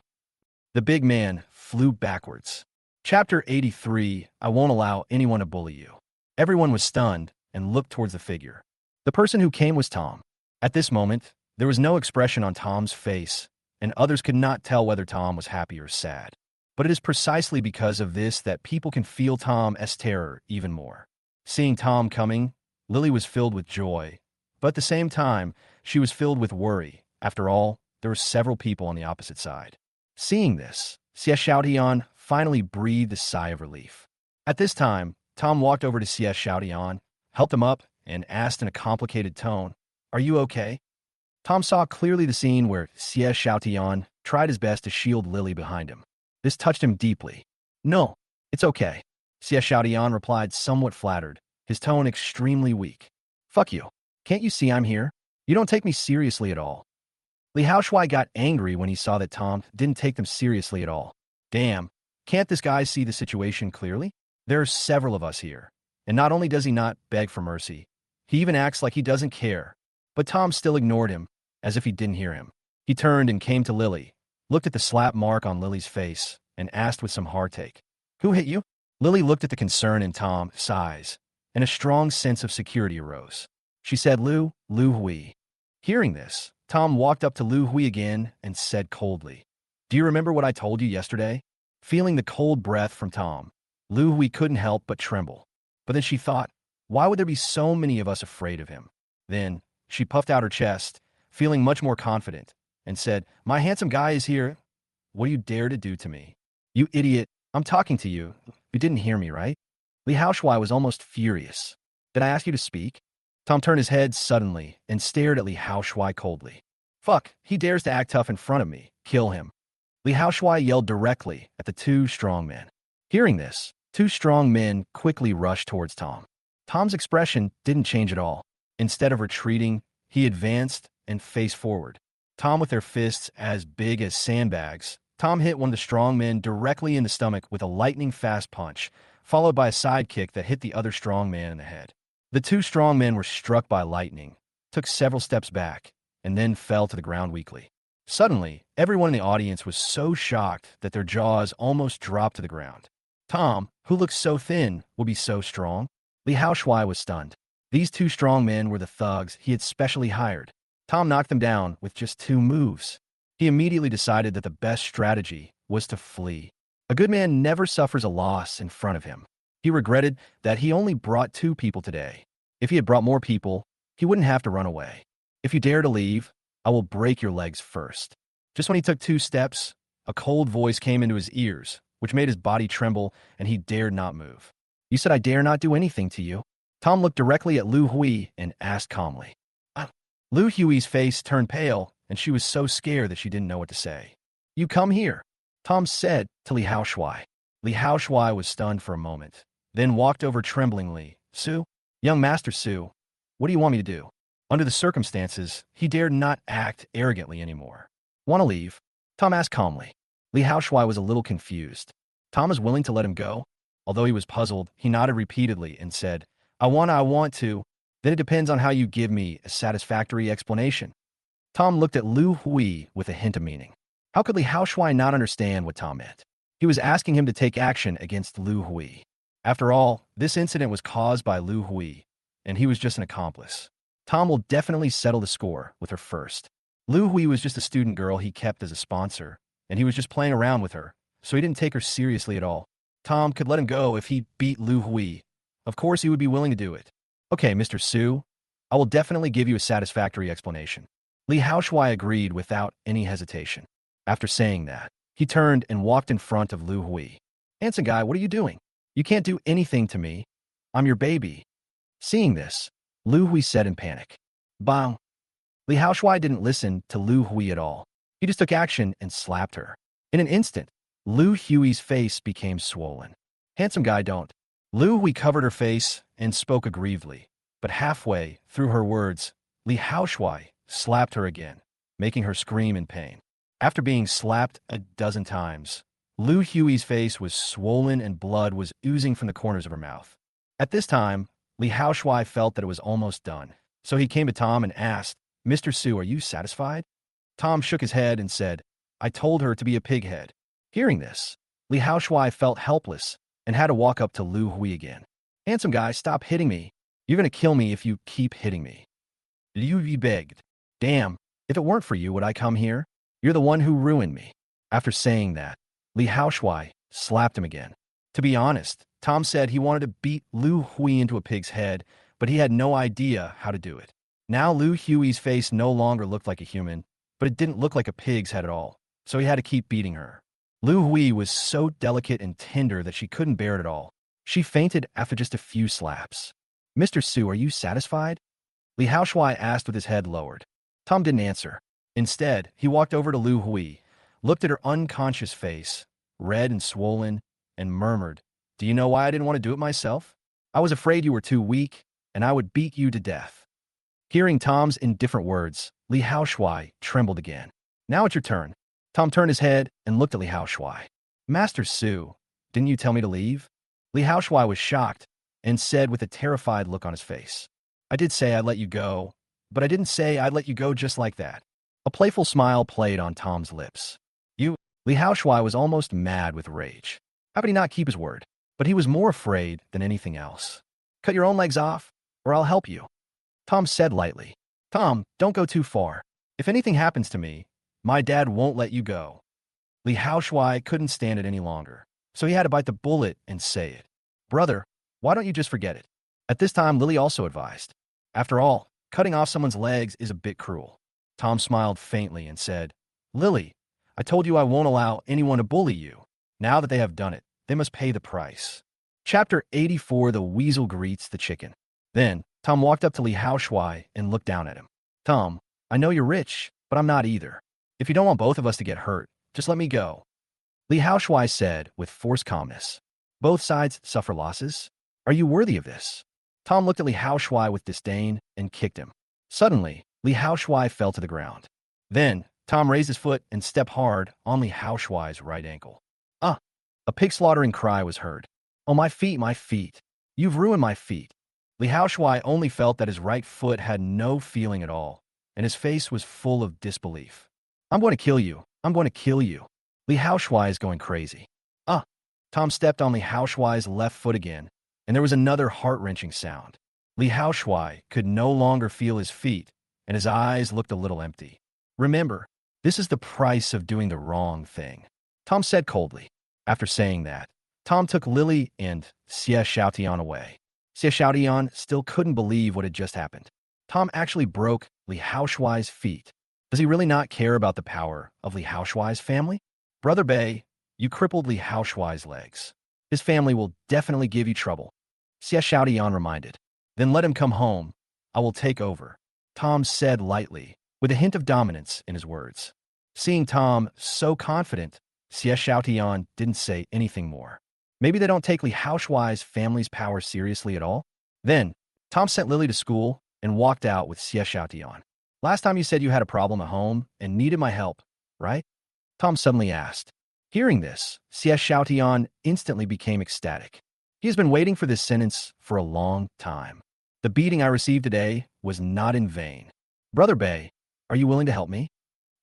The big man flew backwards. Chapter 83, I Won't Allow Anyone to Bully You. Everyone was stunned and looked towards the figure. The person who came was Tom. At this moment, there was no expression on Tom's face, and others could not tell whether Tom was happy or sad. But it is precisely because of this that people can feel Tom's terror even more. Seeing Tom coming, Lily was filled with joy, but at the same time, she was filled with worry. After all, there were several people on the opposite side. Seeing this, Xie Xiaotian finally breathed a sigh of relief. At this time, Tom walked over to Xie Xiaotian, helped him up, and asked in a complicated tone, "Are you okay?" Tom saw clearly the scene where Xie Xiaotian tried his best to shield Lily behind him. This touched him deeply. "No, it's okay," Xie Xiaotian replied, somewhat flattered, his tone extremely weak. "Fuck you. Can't you see I'm here? You don't take me seriously at all." Li Haoshui got angry when he saw that Tom didn't take them seriously at all. Damn, can't this guy see the situation clearly? There are several of us here. And not only does he not beg for mercy, he even acts like he doesn't care. But Tom still ignored him, as if he didn't hear him. He turned and came to Lily, looked at the slap mark on Lily's face, and asked with some heartache, "Who hit you?" Lily looked at the concern in Tom's eyes, and a strong sense of security arose. She said, Lu Hui. Hearing this, Tom walked up to Lu Hui again and said coldly, "Do you remember what I told you yesterday?" Feeling the cold breath from Tom, Lu Hui couldn't help but tremble. But then she thought, why would there be so many of us afraid of him? Then she puffed out her chest, feeling much more confident, and said, "My handsome guy is here. What do you dare to do to me? You idiot, I'm talking to you. You didn't hear me, right?" Li Haoshui was almost furious. "Did I ask you to speak?" Tom turned his head suddenly and stared at Li Haoshui coldly. "Fuck, he dares to act tough in front of me. Kill him." Li Haoshui yelled directly at the two strong men. Hearing this, two strong men quickly rushed towards Tom. Tom's expression didn't change at all. Instead of retreating, he advanced and faced forward. Tom with their fists as big as sandbags, Tom hit one of the strong men directly in the stomach with a lightning-fast punch, followed by a side kick that hit the other strong man in the head. The two strong men were struck by lightning, took several steps back, and then fell to the ground weakly. Suddenly, everyone in the audience was so shocked that their jaws almost dropped to the ground. Tom, who looked so thin, would be so strong? Li Haoshui was stunned. These two strong men were the thugs he had specially hired. Tom knocked them down with just two moves. He immediately decided that the best strategy was to flee. A good man never suffers a loss in front of him. He regretted that he only brought 2 people today. If he had brought more people, he wouldn't have to run away. If you dare to leave, I will break your legs first. Just when he took 2 steps, a cold voice came into his ears, which made his body tremble, and he dared not move. You said I dare not do anything to you. Tom looked directly at Lu Hui and asked calmly. Lu Hui's face turned pale, and she was so scared that she didn't know what to say. You come here, Tom said to Li Haoshuai. Li Haoshuai was stunned for a moment, then walked over tremblingly. Su? Young Master Su, what do you want me to do? Under the circumstances, he dared not act arrogantly anymore. Want to leave? Tom asked calmly. Li Haoshuai was a little confused. Tom was willing to let him go. Although he was puzzled, he nodded repeatedly and said, I want to. Then it depends on how you give me a satisfactory explanation. Tom looked at Lu Hui with a hint of meaning. How could Li Haoshuai not understand what Tom meant? He was asking him to take action against Lu Hui. After all, this incident was caused by Lu Hui, and he was just an accomplice. Tom will definitely settle the score with her first. Lu Hui was just a student girl he kept as a sponsor, and he was just playing around with her, so he didn't take her seriously at all. Tom could let him go if he beat Lu Hui. Of course, he would be willing to do it. Okay, Mr. Su, I will definitely give you a satisfactory explanation. Li Haoshuai agreed without any hesitation. After saying that, he turned and walked in front of Lu Hui. Handsome guy, what are you doing? You can't do anything to me. I'm your baby. Seeing this, Lu Hui said in panic. Bang! Li Haoshuai didn't listen to Lu Hui at all. He just took action and slapped her. In an instant, Lu Hui's face became swollen. Handsome guy, don't. Lu Hui covered her face and spoke aggrievedly, but halfway through her words, Li Haoshuai slapped her again, making her scream in pain. After being slapped a dozen times, Lu Hui's face was swollen and blood was oozing from the corners of her mouth. At this time, Li Haoshuai felt that it was almost done, so he came to Tom and asked, Mr. Su, are you satisfied? Tom shook his head and said, I told her to be a pighead. Hearing this, Li Haoshuai felt helpless and had to walk up to Lu Hui again. Handsome guy, stop hitting me. You're going to kill me if you keep hitting me. Lu begged. Damn, if it weren't for you, would I come here? You're the one who ruined me. After saying that, Li Haoshuai slapped him again. To be honest, Tom said he wanted to beat Lu Hui into a pig's head, but he had no idea how to do it. Now Lu Hui's face no longer looked like a human, but it didn't look like a pig's head at all, so he had to keep beating her. Lu Hui was so delicate and tender that she couldn't bear it at all. She fainted after just a few slaps. Mr. Su, are you satisfied? Li Haoshuai asked with his head lowered. Tom didn't answer. Instead, he walked over to Lu Hui, looked at her unconscious face, red and swollen, and murmured, Do you know why I didn't want to do it myself? I was afraid you were too weak, and I would beat you to death. Hearing Tom's indifferent words, Li Haoshuai trembled again. Now it's your turn. Tom turned his head and looked at Li Haoshuai. Master Su, didn't you tell me to leave? Li Haoshuai was shocked and said with a terrified look on his face, I did say I'd let you go, but I didn't say I'd let you go just like that. A playful smile played on Tom's lips. Li Haoshuai was almost mad with rage. How could he not keep his word? But he was more afraid than anything else. Cut your own legs off, or I'll help you. Tom said lightly. Tom, don't go too far. If anything happens to me, my dad won't let you go. Li Haoshuai couldn't stand it any longer, so he had to bite the bullet and say it. Brother, why don't you just forget it? At this time, Lily also advised. After all, cutting off someone's legs is a bit cruel. Tom smiled faintly and said, Lily, I told you I won't allow anyone to bully you. Now that they have done it, they must pay the price. Chapter 84, The Weasel Greets the Chicken. Then, Tom walked up to Li Haoshuai and looked down at him. Tom, I know you're rich, but I'm not either. If you don't want both of us to get hurt, just let me go. Li Haoshuai said with forced calmness. Both sides suffer losses. Are you worthy of this? Tom looked at Li Haoshuai with disdain and kicked him. Suddenly, Li Haoshuai fell to the ground. Then, Tom raised his foot and stepped hard on Li Haoshuai's right ankle. Ah! A pig-slaughtering cry was heard. Oh, my feet, my feet. You've ruined my feet. Li Haoshuai only felt that his right foot had no feeling at all, and his face was full of disbelief. I'm going to kill you. I'm going to kill you. Li Haoshuai is going crazy. Ah! Tom stepped on Li Haoshuai's left foot again, and there was another heart-wrenching sound. Li Haoshuai could no longer feel his feet, and his eyes looked a little empty. Remember, This is the price of doing the wrong thing, Tom said coldly. After saying that, Tom took Lily and Xie Xiaotian away. Xie Xiaotian still couldn't believe what had just happened. Tom actually broke Li Haoshuai's feet. Does he really not care about the power of Li Haoshuai's family? Brother Bei, you crippled Li Haoshuai's legs. His family will definitely give you trouble, Xie Xiaotian reminded. Then let him come home. I will take over, Tom said lightly, with a hint of dominance in his words. Seeing Tom so confident, Xie Xiaotian didn't say anything more. Maybe they don't take Li Haoshuai's family's power seriously at all? Then, Tom sent Lily to school and walked out with Xie Xiaotian. Last time you said you had a problem at home and needed my help, right? Tom suddenly asked. Hearing this, Xie Xiaotian instantly became ecstatic. He has been waiting for this sentence for a long time. The beating I received today was not in vain. Brother Bei, are you willing to help me?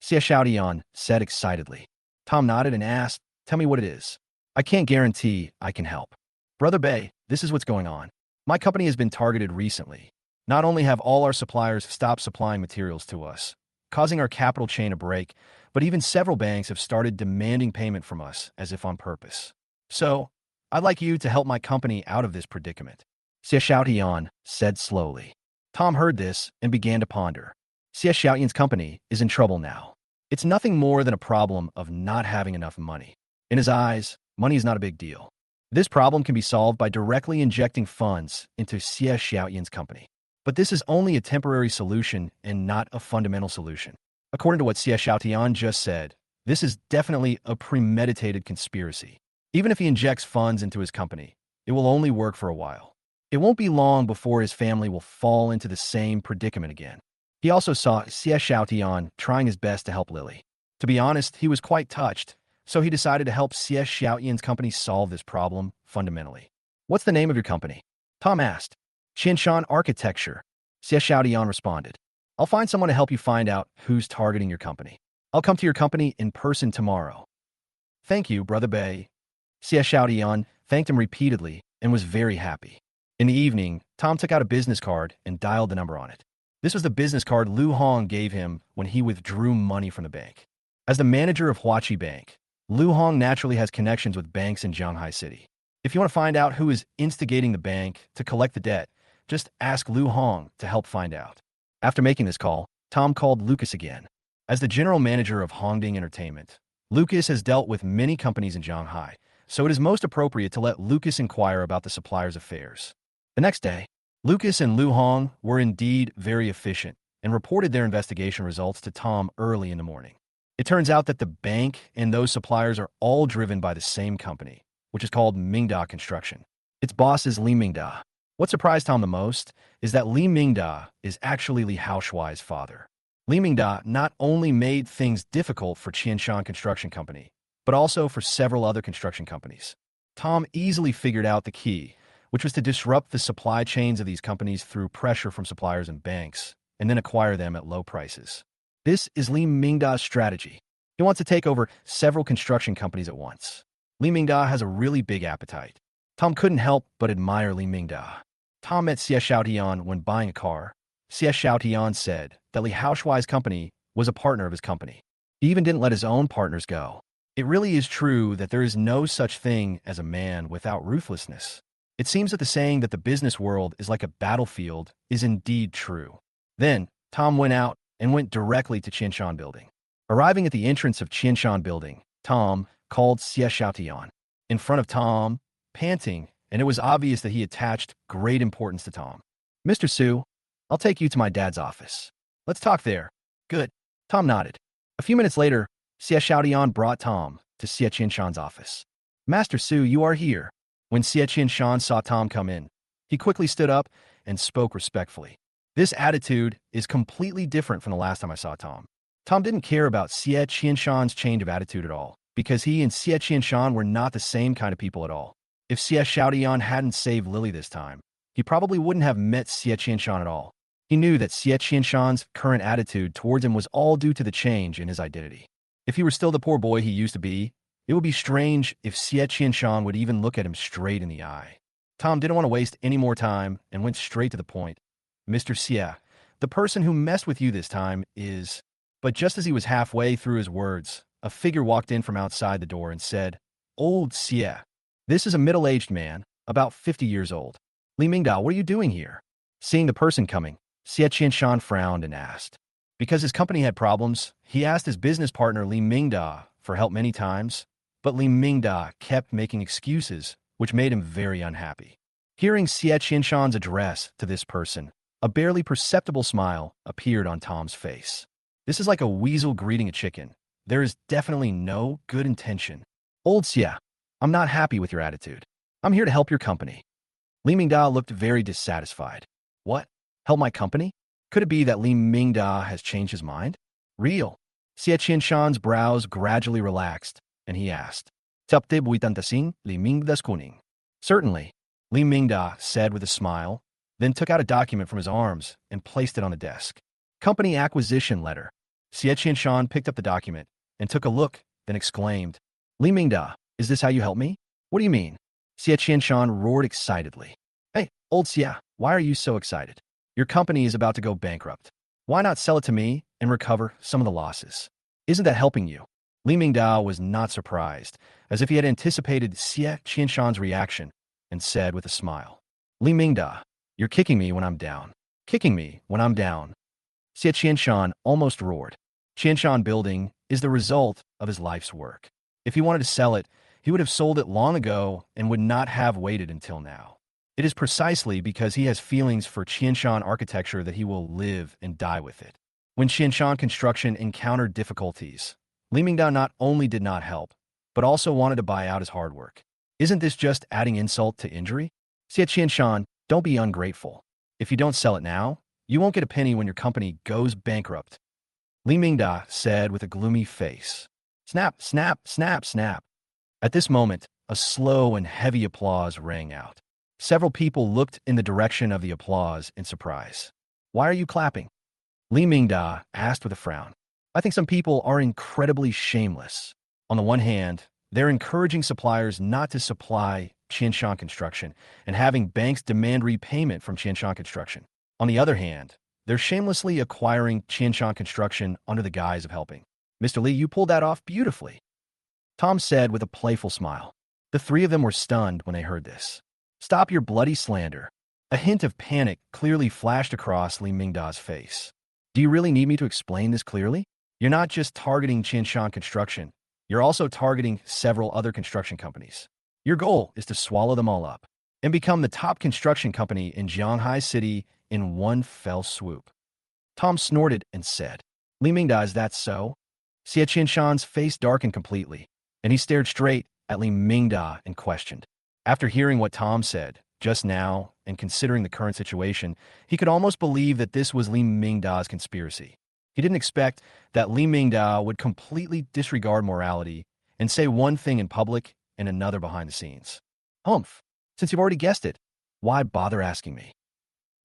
Xie Xiaotian said excitedly. Tom nodded and asked, tell me what it is. I can't guarantee I can help. Brother Bei, this is what's going on. My company has been targeted recently. Not only have all our suppliers stopped supplying materials to us, causing our capital chain to break, but even several banks have started demanding payment from us as if on purpose. So, I'd like you to help my company out of this predicament, Xie Xiaotian said slowly. Tom heard this and began to ponder. Xie Xiaotian's company is in trouble now. It's nothing more than a problem of not having enough money. In his eyes, money is not a big deal. This problem can be solved by directly injecting funds into Xie Xiaotian's company. But this is only a temporary solution and not a fundamental solution. According to what Xie Xiaotian just said, this is definitely a premeditated conspiracy. Even if he injects funds into his company, it will only work for a while. It won't be long before his family will fall into the same predicament again. He also saw Xie Xiaotian trying his best to help Lily. To be honest, he was quite touched, so he decided to help Xie Xiaotian's company solve this problem fundamentally. What's the name of your company? Tom asked. Qianshan Architecture, Xie Xiaotian responded. I'll find someone to help you find out who's targeting your company. I'll come to your company in person tomorrow. Thank you, Brother Bei. Xie Xiaotian thanked him repeatedly and was very happy. In the evening, Tom took out a business card and dialed the number on it. This was the business card Lu Hong gave him when he withdrew money from the bank. As the manager of Huachi Bank, Lu Hong naturally has connections with banks in Shanghai City. If you want to find out who is instigating the bank to collect the debt, just ask Lu Hong to help find out. After making this call, Tom called Lucas again. As the general manager of Hongding Entertainment, Lucas has dealt with many companies in Shanghai, so it is most appropriate to let Lucas inquire about the supplier's affairs. The next day, Lucas and Lu Hong were indeed very efficient and reported their investigation results to Tom early in the morning. It turns out that the bank and those suppliers are all driven by the same company, which is called Mingda Construction. Its boss is Li Mingda. What surprised Tom the most is that Li Mingda is actually Li Haoshuai's father. Li Mingda not only made things difficult for Qianshan Construction Company, but also for several other construction companies. Tom easily figured out the key, which was to disrupt the supply chains of these companies through pressure from suppliers and banks, and then acquire them at low prices. This is Li Mingda's strategy. He wants to take over several construction companies at once. Li Mingda has a really big appetite. Tom couldn't help but admire Li Mingda. Tom met Xie Xiaotian when buying a car. Xie Xiaotian said that Li Haoshuai's company was a partner of his company. He even didn't let his own partners go. It really is true that there is no such thing as a man without ruthlessness. It seems that the saying that the business world is like a battlefield is indeed true. Then, Tom went out and went directly to Qianshan Building. Arriving at the entrance of Qianshan Building, Tom called Xie Xiaotian. In front of Tom, panting, and it was obvious that he attached great importance to Tom. Mr. Su, I'll take you to my dad's office. Let's talk there. Good. Tom nodded. A few minutes later, Xie Xiaotian brought Tom to Xie Qianshan's office. Master Su, you are here. When Xie Qianshan saw Tom come in, he quickly stood up and spoke respectfully. This attitude is completely different from the last time I saw Tom. Tom didn't care about Xie Qianshan's change of attitude at all, because he and Xie Qianshan were not the same kind of people at all. If Xie Xiaotian hadn't saved Lily this time, he probably wouldn't have met Xie Qianshan at all. He knew that Xie Qianshan's current attitude towards him was all due to the change in his identity. If he were still the poor boy he used to be, it would be strange if Xie Qianshan would even look at him straight in the eye. Tom didn't want to waste any more time and went straight to the point. Mr. Xie, the person who messed with you this time is... But just as he was halfway through his words, a figure walked in from outside the door and said, "Old Xie." This is a middle-aged man, about 50 years old. "Li Mingda, what are you doing here?" Seeing the person coming, Xie Qianshan frowned and asked. Because his company had problems, he asked his business partner Li Mingda for help many times, but Li Mingda kept making excuses, which made him very unhappy. Hearing Xie Qianshan's address to this person, a barely perceptible smile appeared on Tom's face. This is like a weasel greeting a chicken. There is definitely no good intention. "Old Xie, I'm not happy with your attitude. I'm here to help your company." Li Mingda looked very dissatisfied. "What? Help my company? Could it be that Li Mingda has changed his mind?" "Real." Xie Qianshan's brows gradually relaxed, and he asked, "Tapte buitantasing Li Mingda's kuning." "Certainly," Li Mingda said with a smile, then took out a document from his arms and placed it on the desk. "Company acquisition letter." Xie Qianshan picked up the document and took a look, then exclaimed, "Li Mingda, is this how you help me?" "What do you mean?" Xie Qianshan roared excitedly. "Hey, old Xie, why are you so excited? Your company is about to go bankrupt. Why not sell it to me and recover some of the losses? Isn't that helping you?" Li Mingda was not surprised, as if he had anticipated Xie Qianshan's reaction, and said with a smile, "Li Mingda, you're kicking me when I'm down. Kicking me when I'm down." Xie Qianshan almost roared. Qianshan Building is the result of his life's work. If he wanted to sell it, he would have sold it long ago and would not have waited until now. It is precisely because he has feelings for Qianshan architecture that he will live and die with it. When Qianshan Construction encountered difficulties, Li Mingda not only did not help, but also wanted to buy out his hard work. Isn't this just adding insult to injury? Xie Qianshan, don't be ungrateful. If you don't sell it now, you won't get a penny when your company goes bankrupt." Li Mingda said with a gloomy face. Snap, snap, snap, snap. At this moment, a slow and heavy applause rang out. Several people looked in the direction of the applause in surprise. "Why are you clapping?" Li Mingda asked with a frown. "I think some people are incredibly shameless. On the one hand, they're encouraging suppliers not to supply Qianshan Construction and having banks demand repayment from Qianshan Construction. On the other hand, they're shamelessly acquiring Qianshan Construction under the guise of helping." "Mr. Li, you pulled that off beautifully," Tom said with a playful smile. The three of them were stunned when they heard this. "Stop your bloody slander." A hint of panic clearly flashed across Li Mingda's face. "Do you really need me to explain this clearly? You're not just targeting Qianshan Construction. You're also targeting several other construction companies. Your goal is to swallow them all up and become the top construction company in Jianghai City in one fell swoop." Tom snorted and said, "Li Mingda, is that so?" Xie Qianshan's face darkened completely, and he stared straight at Li Mingda and questioned. After hearing what Tom said just now and considering the current situation, he could almost believe that this was Li Mingda's conspiracy. He didn't expect that Li Mingda would completely disregard morality and say one thing in public and another behind the scenes. "Humph, since you've already guessed it, why bother asking me?"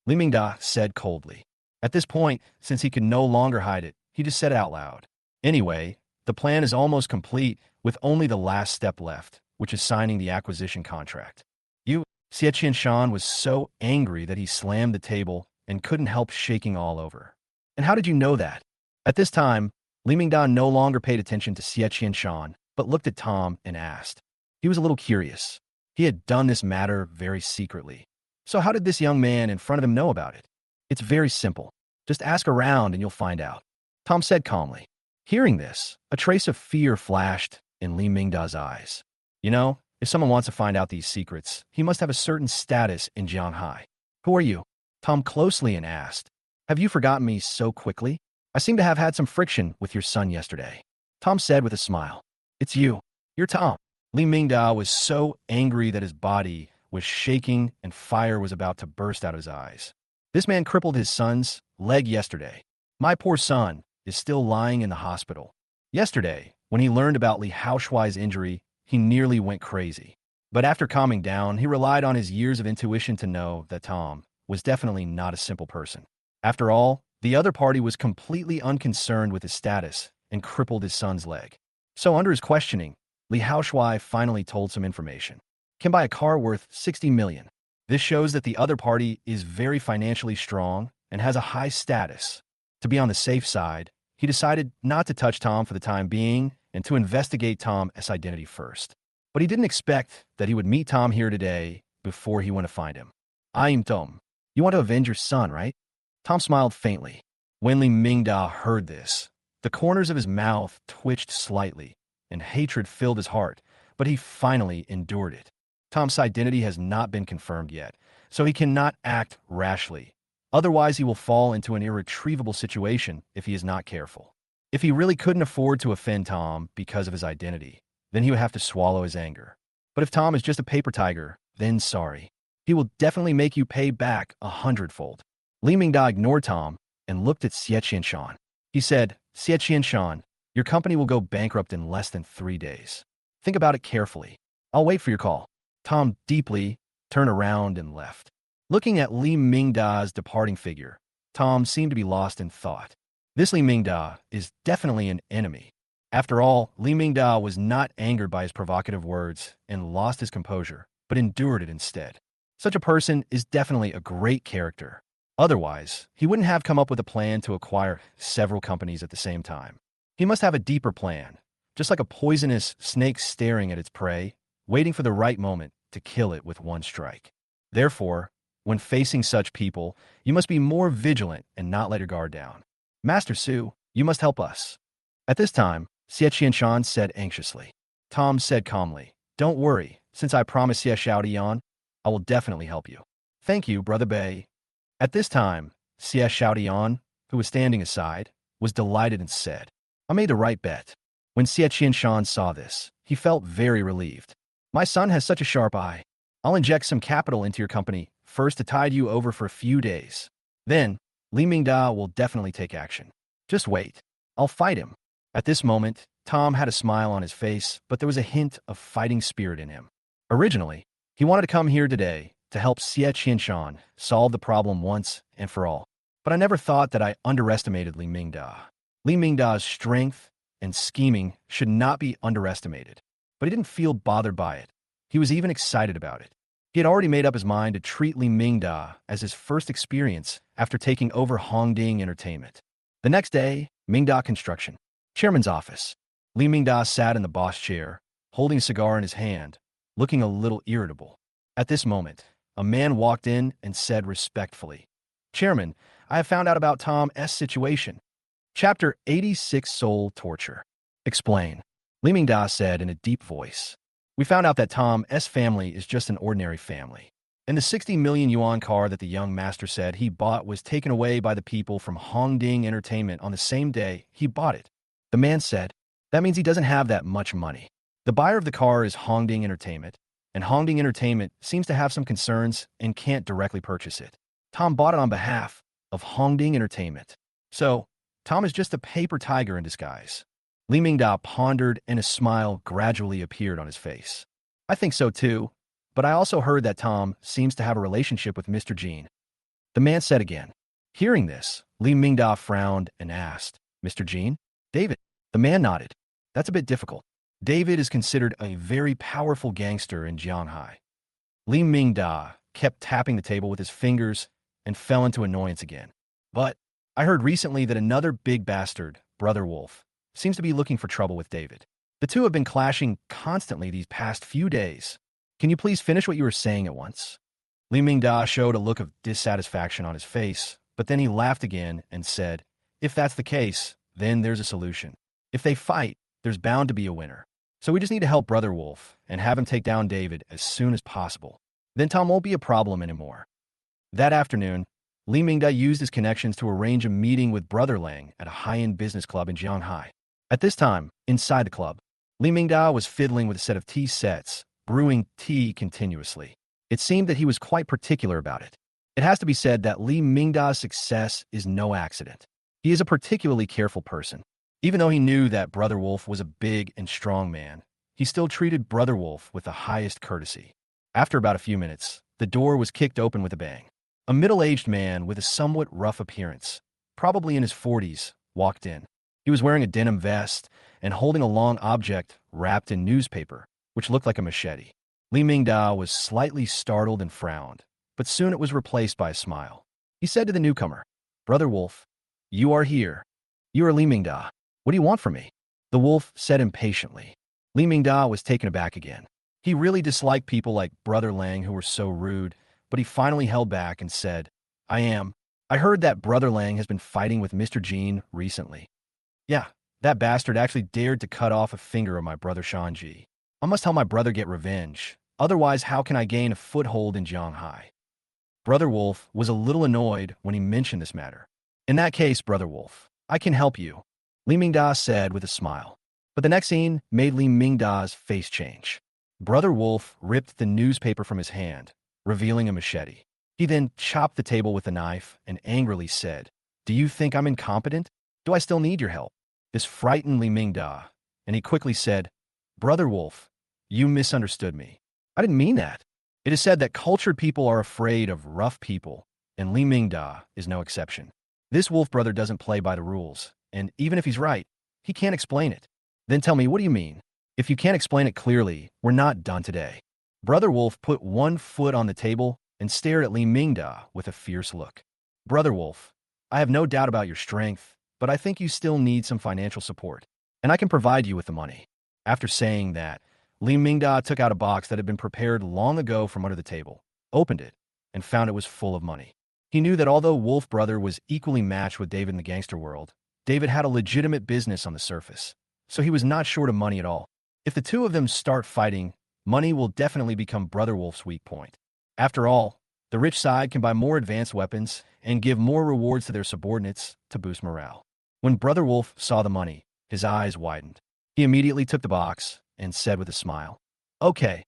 Li Mingda said coldly. At this point, since he could no longer hide it, he just said it out loud. "Anyway, the plan is almost complete with only the last step left, which is signing the acquisition contract." Xie Qianshan was so angry that he slammed the table and couldn't help shaking all over. "And how did you know that?" At this time, Li Mingda no longer paid attention to Xie Qianshan, but looked at Tom and asked. He was a little curious. He had done this matter very secretly. So how did this young man in front of him know about it? "It's very simple. Just ask around and you'll find out," Tom said calmly. Hearing this, a trace of fear flashed in Li Mingda's eyes. "You know, if someone wants to find out these secrets, he must have a certain status in Jianghai." "Who are you?" Tom closely and asked. "Have you forgotten me so quickly? I seem to have had some friction with your son yesterday," Tom said with a smile. "It's you. You're Tom." Li Mingda was so angry that his body was shaking and fire was about to burst out of his eyes. "This man crippled his son's leg yesterday. My poor son is still lying in the hospital. Yesterday, when he learned about Li Haoshuai's injury, he nearly went crazy. But after calming down, he relied on his years of intuition to know that Tom was definitely not a simple person. After all, the other party was completely unconcerned with his status and crippled his son's leg. So under his questioning, Li Haoshuai finally told some information. Can buy a car worth 60 million. This shows that the other party is very financially strong and has a high status. To be on the safe side, he decided not to touch Tom for the time being and to investigate Tom's identity first. But he didn't expect that he would meet Tom here today before he went to find him. I'm Tom. You want to avenge your son, right? Tom smiled faintly. When Li Mingda heard this, the corners of his mouth twitched slightly, and hatred filled his heart, but he finally endured it. Tom's identity has not been confirmed yet, so he cannot act rashly. Otherwise, he will fall into an irretrievable situation if he is not careful. If he really couldn't afford to offend Tom because of his identity, then he would have to swallow his anger. But if Tom is just a paper tiger, then sorry. He will definitely make you pay back 100-fold. Li Mingda ignored Tom and looked at Xie Qianshan. He said, Xie Qianshan, your company will go bankrupt in less than 3 days. Think about it carefully. I'll wait for your call. Tom deeply turned around and left. Looking at Li Mingda's departing figure, Tom seemed to be lost in thought. This Li Mingda is definitely an enemy. After all, Li Mingda was not angered by his provocative words and lost his composure, but endured it instead. Such a person is definitely a great character. Otherwise, he wouldn't have come up with a plan to acquire several companies at the same time. He must have a deeper plan, just like a poisonous snake staring at its prey, waiting for the right moment to kill it with one strike. Therefore, when facing such people, you must be more vigilant and not let your guard down. Master Su, you must help us. At this time, Xie Qianshan said anxiously. Tom said calmly, Don't worry, since I promised Xie Xiaodian, I will definitely help you. Thank you, Brother Bei. At this time, Xie Xiaodian, who was standing aside, was delighted and said, I made the right bet. When Xie Qianshan saw this, he felt very relieved. My son has such a sharp eye. I'll inject some capital into your company, first to tide you over for a few days. Then, Li Mingda will definitely take action. Just wait. I'll fight him. At this moment, Tom had a smile on his face, but there was a hint of fighting spirit in him. Originally, he wanted to come here today to help Xie Qianshan solve the problem once and for all. But I never thought that I underestimated Li Mingda. Li Mingda's strength and scheming should not be underestimated. But he didn't feel bothered by it. He was even excited about it. He had already made up his mind to treat Li Mingda as his first experience after taking over Hongding Entertainment. The next day, Mingda Construction. Chairman's office. Li Mingda sat in the boss chair, holding a cigar in his hand, looking a little irritable. At this moment, a man walked in and said respectfully, Chairman, I have found out about Tom's situation. Chapter 86 Soul Torture. Explain. Li Mingda said in a deep voice. We found out that Tom's family is just an ordinary family. And the 60 million yuan car that the young master said he bought was taken away by the people from Hongding Entertainment on the same day he bought it. The man said, that means he doesn't have that much money. The buyer of the car is Hongding Entertainment, and Hongding Entertainment seems to have some concerns and can't directly purchase it. Tom bought it on behalf of Hongding Entertainment. So, Tom is just a paper tiger in disguise. Li Mingda pondered and a smile gradually appeared on his face. I think so too, but I also heard that Tom seems to have a relationship with Mr. Jean. The man said again. Hearing this, Li Mingda frowned and asked, Mr. Jean? David. The man nodded. That's a bit difficult. David is considered a very powerful gangster in Jianghai. Li Mingda kept tapping the table with his fingers and fell into annoyance again. But I heard recently that another big bastard, Brother Wolf, seems to be looking for trouble with David. The two have been clashing constantly these past few days. Can you please finish what you were saying at once? Li Mingda showed a look of dissatisfaction on his face, but then he laughed again and said, If that's the case, then there's a solution. If they fight, there's bound to be a winner. So we just need to help Brother Wolf and have him take down David as soon as possible. Then Tom won't be a problem anymore. That afternoon, Li Mingda used his connections to arrange a meeting with Brother Lang at a high-end business club in Jianghai. At this time, inside the club, Li Mingda was fiddling with a set of tea sets, brewing tea continuously. It seemed that he was quite particular about it. It has to be said that Li Mingda's success is no accident. He is a particularly careful person. Even though he knew that Brother Wolf was a big and strong man, he still treated Brother Wolf with the highest courtesy. After about a few minutes, the door was kicked open with a bang. A middle-aged man with a somewhat rough appearance, probably in his 40s, walked in. He was wearing a denim vest and holding a long object wrapped in newspaper, which looked like a machete. Li Mingda was slightly startled and frowned, but soon it was replaced by a smile. He said to the newcomer, Brother Wolf, you are here. You are Li Mingda. What do you want from me? The wolf said impatiently. Li Mingda was taken aback again. He really disliked people like Brother Lang who were so rude, but he finally held back and said, I heard that Brother Lang has been fighting with Mr. Jean recently. Yeah, that bastard actually dared to cut off a finger of my brother Shanji. I must help my brother get revenge. Otherwise, how can I gain a foothold in Zhanghai? Brother Wolf was a little annoyed when he mentioned this matter. In that case, Brother Wolf, I can help you, Li Mingda said with a smile. But the next scene made Li Mingda's face change. Brother Wolf ripped the newspaper from his hand, revealing a machete. He then chopped the table with a knife and angrily said, Do you think I'm incompetent? Do I still need your help? This frightened Li Mingda, and he quickly said, Brother Wolf, you misunderstood me. I didn't mean that. It is said that cultured people are afraid of rough people, and Li Mingda is no exception. This wolf brother doesn't play by the rules, and even if he's right, he can't explain it. Then tell me, what do you mean? If you can't explain it clearly, we're not done today. Brother Wolf put one foot on the table and stared at Li Mingda with a fierce look. Brother Wolf, I have no doubt about your strength, but I think you still need some financial support, and I can provide you with the money. After saying that, Li Mingda took out a box that had been prepared long ago from under the table, opened it, and found it was full of money. He knew that although Wolf Brother was equally matched with David in the gangster world, David had a legitimate business on the surface, so he was not short of money at all. If the two of them start fighting, money will definitely become Brother Wolf's weak point. After all, the rich side can buy more advanced weapons and give more rewards to their subordinates to boost morale. When Brother Wolf saw the money, his eyes widened. He immediately took the box and said with a smile, Okay,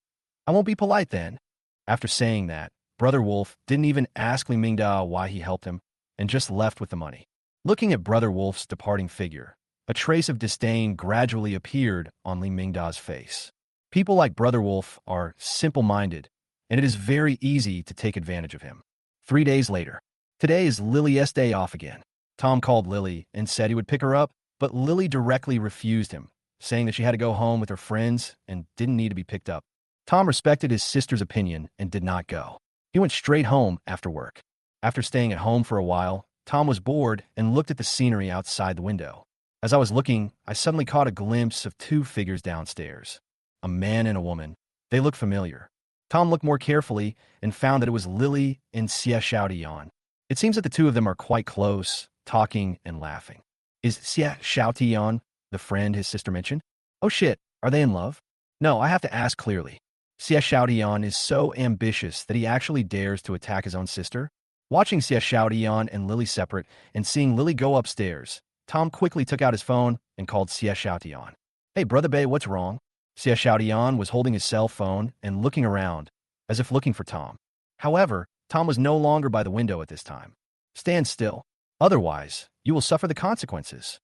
I won't be polite then. After saying that, Brother Wolf didn't even ask Li Mingda why he helped him and just left with the money. Looking at Brother Wolf's departing figure, a trace of disdain gradually appeared on Li Mingda's face. People like Brother Wolf are simple-minded, and it is very easy to take advantage of him. 3 days later. Today is Lily's day off again. Tom called Lily and said he would pick her up, but Lily directly refused him, saying that she had to go home with her friends and didn't need to be picked up. Tom respected his sister's opinion and did not go. He went straight home after work. After staying at home for a while, Tom was bored and looked at the scenery outside the window. As I was looking, I suddenly caught a glimpse of two figures downstairs. A man and a woman. They looked familiar. Tom looked more carefully and found that it was Lily and Xie Xiaotian. It seems that the two of them are quite close, talking and laughing. Is Xie Xiaotian the friend his sister mentioned? Oh shit, are they in love? No, I have to ask clearly. Xie Xiaotian is so ambitious that he actually dares to attack his own sister? Watching Xie Xiaotian and Lily separate and seeing Lily go upstairs, Tom quickly took out his phone and called Xie Xiaotian. Hey, Brother Bay, what's wrong? Xie Xiaotian was holding his cell phone and looking around, as if looking for Tom. However, Tom was no longer by the window at this time. Stand still. Otherwise, you will suffer the consequences.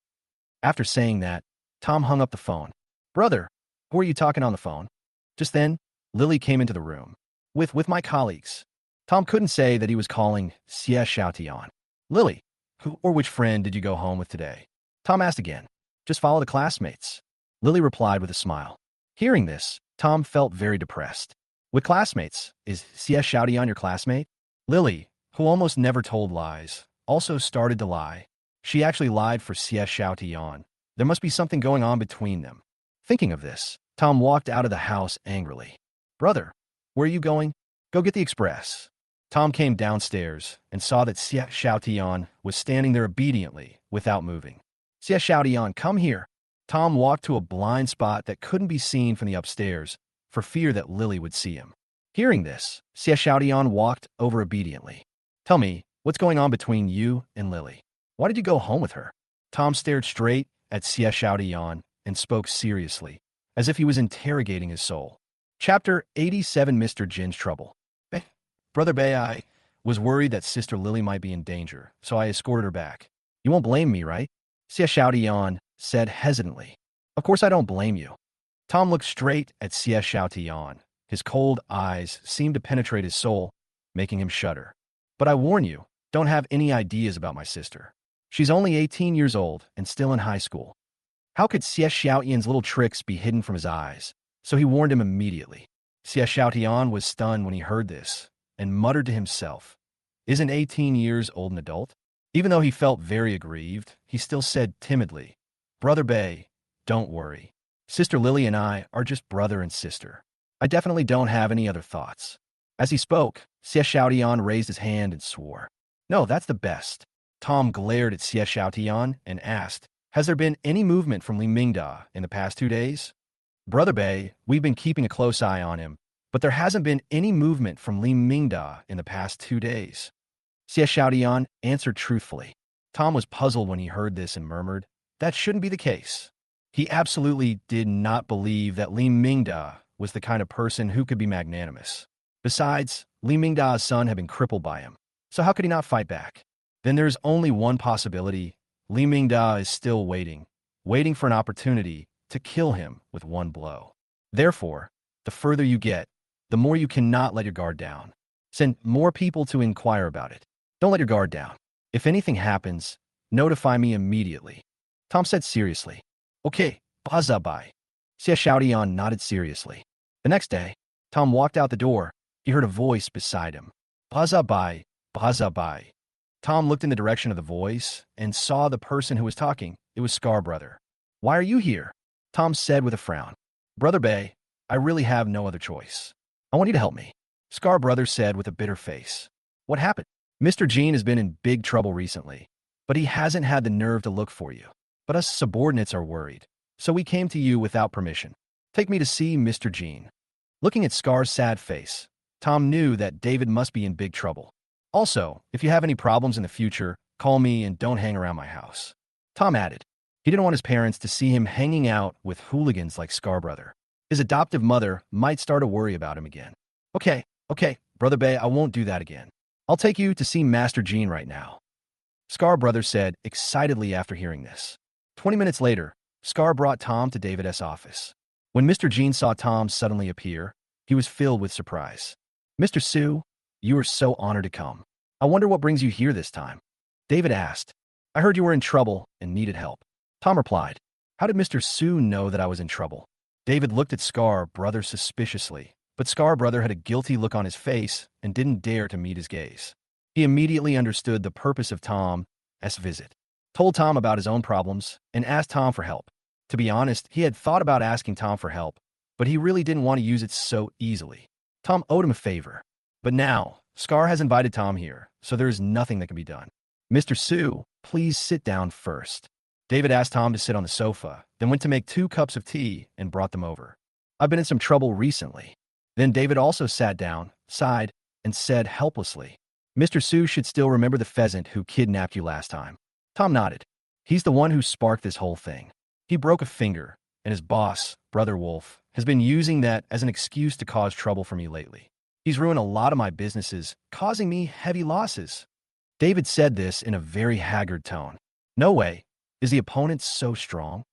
After saying that, Tom hung up the phone. Brother, who are you talking on the phone? Just then, Lily came into the room. With my colleagues. Tom couldn't say that he was calling Xie Xiaotian. Lily, who or which friend did you go home with today? Tom asked again. Just follow the classmates. Lily replied with a smile. Hearing this, Tom felt very depressed. With classmates, is Xie Xiaotian your classmate? Lily, who almost never told lies, also started to lie. She actually lied for Xie Xiaotian. There must be something going on between them. Thinking of this, Tom walked out of the house angrily. Brother, where are you going? Go get the express. Tom came downstairs and saw that Xie Xiaotian was standing there obediently, without moving. Xie Xiaotian, come here. Tom walked to a blind spot that couldn't be seen from the upstairs, for fear that Lily would see him. Hearing this, Xie Xiaotian walked over obediently. Tell me, what's going on between you and Lily? Why did you go home with her? Tom stared straight at Xie Xiaotian and spoke seriously, as if he was interrogating his soul. Chapter 87, Mr. Jin's Trouble. Brother Bay, I was worried that Sister Lily might be in danger, so I escorted her back. You won't blame me, right? Xie Xiaotian said hesitantly. Of course I don't blame you. Tom looked straight at Xie Xiaotian. His cold eyes seemed to penetrate his soul, making him shudder. But I warn you, don't have any ideas about my sister. She's only 18 years old and still in high school. How could Xie Xiaotian's little tricks be hidden from his eyes? So he warned him immediately. Xie Xiaotian was stunned when he heard this, and muttered to himself, Isn't 18 years old an adult? Even though he felt very aggrieved, he still said timidly, "Brother Bay, don't worry. Sister Lily and I are just brother and sister. I definitely don't have any other thoughts." As he spoke, Xie Xiaotian raised his hand and swore. "No, that's the best." Tom glared at Xie Xiaotian and asked, "Has there been any movement from Li Mingda in the past 2 days?" "Brother Bay, we've been keeping a close eye on him, but there hasn't been any movement from Li Mingda in the past 2 days." Xie Xiaotian answered truthfully. Tom was puzzled when he heard this and murmured, "That shouldn't be the case." He absolutely did not believe that Li Mingda was the kind of person who could be magnanimous. Besides, Li Mingda's son had been crippled by him, so how could he not fight back? Then there's only one possibility. Li Mingda is still waiting for an opportunity to kill him with one blow. Therefore, the further you get, the more you cannot let your guard down. Send more people to inquire about it. Don't let your guard down. If anything happens, notify me immediately." Tom said seriously. "Okay, Bazabai." Xie Xiaotian nodded seriously. The next day, Tom walked out the door. He heard a voice beside him. "Bazabai, Bazabai." Tom looked in the direction of the voice and saw the person who was talking. It was Scar Brother. "Why are you here?" Tom said with a frown. "Brother Bay, I really have no other choice. I want you to help me." Scar Brother said with a bitter face. "What happened?" "Mr. Jean has been in big trouble recently, but he hasn't had the nerve to look for you. But us subordinates are worried, so we came to you without permission. Take me to see Mr. Jean." Looking at Scar's sad face, Tom knew that David must be in big trouble. "Also, if you have any problems in the future, call me and don't hang around my house." Tom added. He didn't want his parents to see him hanging out with hooligans like Scar Brother. His adoptive mother might start to worry about him again. Okay, Brother Bay, I won't do that again. I'll take you to see Master Jean right now," Scar Brother said excitedly after hearing this. 20 minutes later, Scar brought Tom to David's office. When Mr. Jean saw Tom suddenly appear, he was filled with surprise. "Mr. Su, you are so honored to come. I wonder what brings you here this time?" David asked. "I heard you were in trouble and needed help." Tom replied. "How did Mr. Su know that I was in trouble?" David looked at Scar Brother suspiciously, but Scar Brother had a guilty look on his face and didn't dare to meet his gaze. He immediately understood the purpose of Tom's visit, told Tom about his own problems, and asked Tom for help. To be honest, he had thought about asking Tom for help, but he really didn't want to use it so easily. Tom owed him a favor. But now, Scar has invited Tom here, so there is nothing that can be done. "Mr. Su, please sit down first." David asked Tom to sit on the sofa, then went to make 2 cups of tea and brought them over. "I've been in some trouble recently." Then David also sat down, sighed, and said helplessly, "Mr. Su should still remember the pheasant who kidnapped you last time." Tom nodded. "He's the one who sparked this whole thing. He broke a finger, and his boss, Brother Wolf, has been using that as an excuse to cause trouble for me lately. He's ruined a lot of my businesses, causing me heavy losses." David said this in a very haggard tone. "No way. Is the opponent so strong?"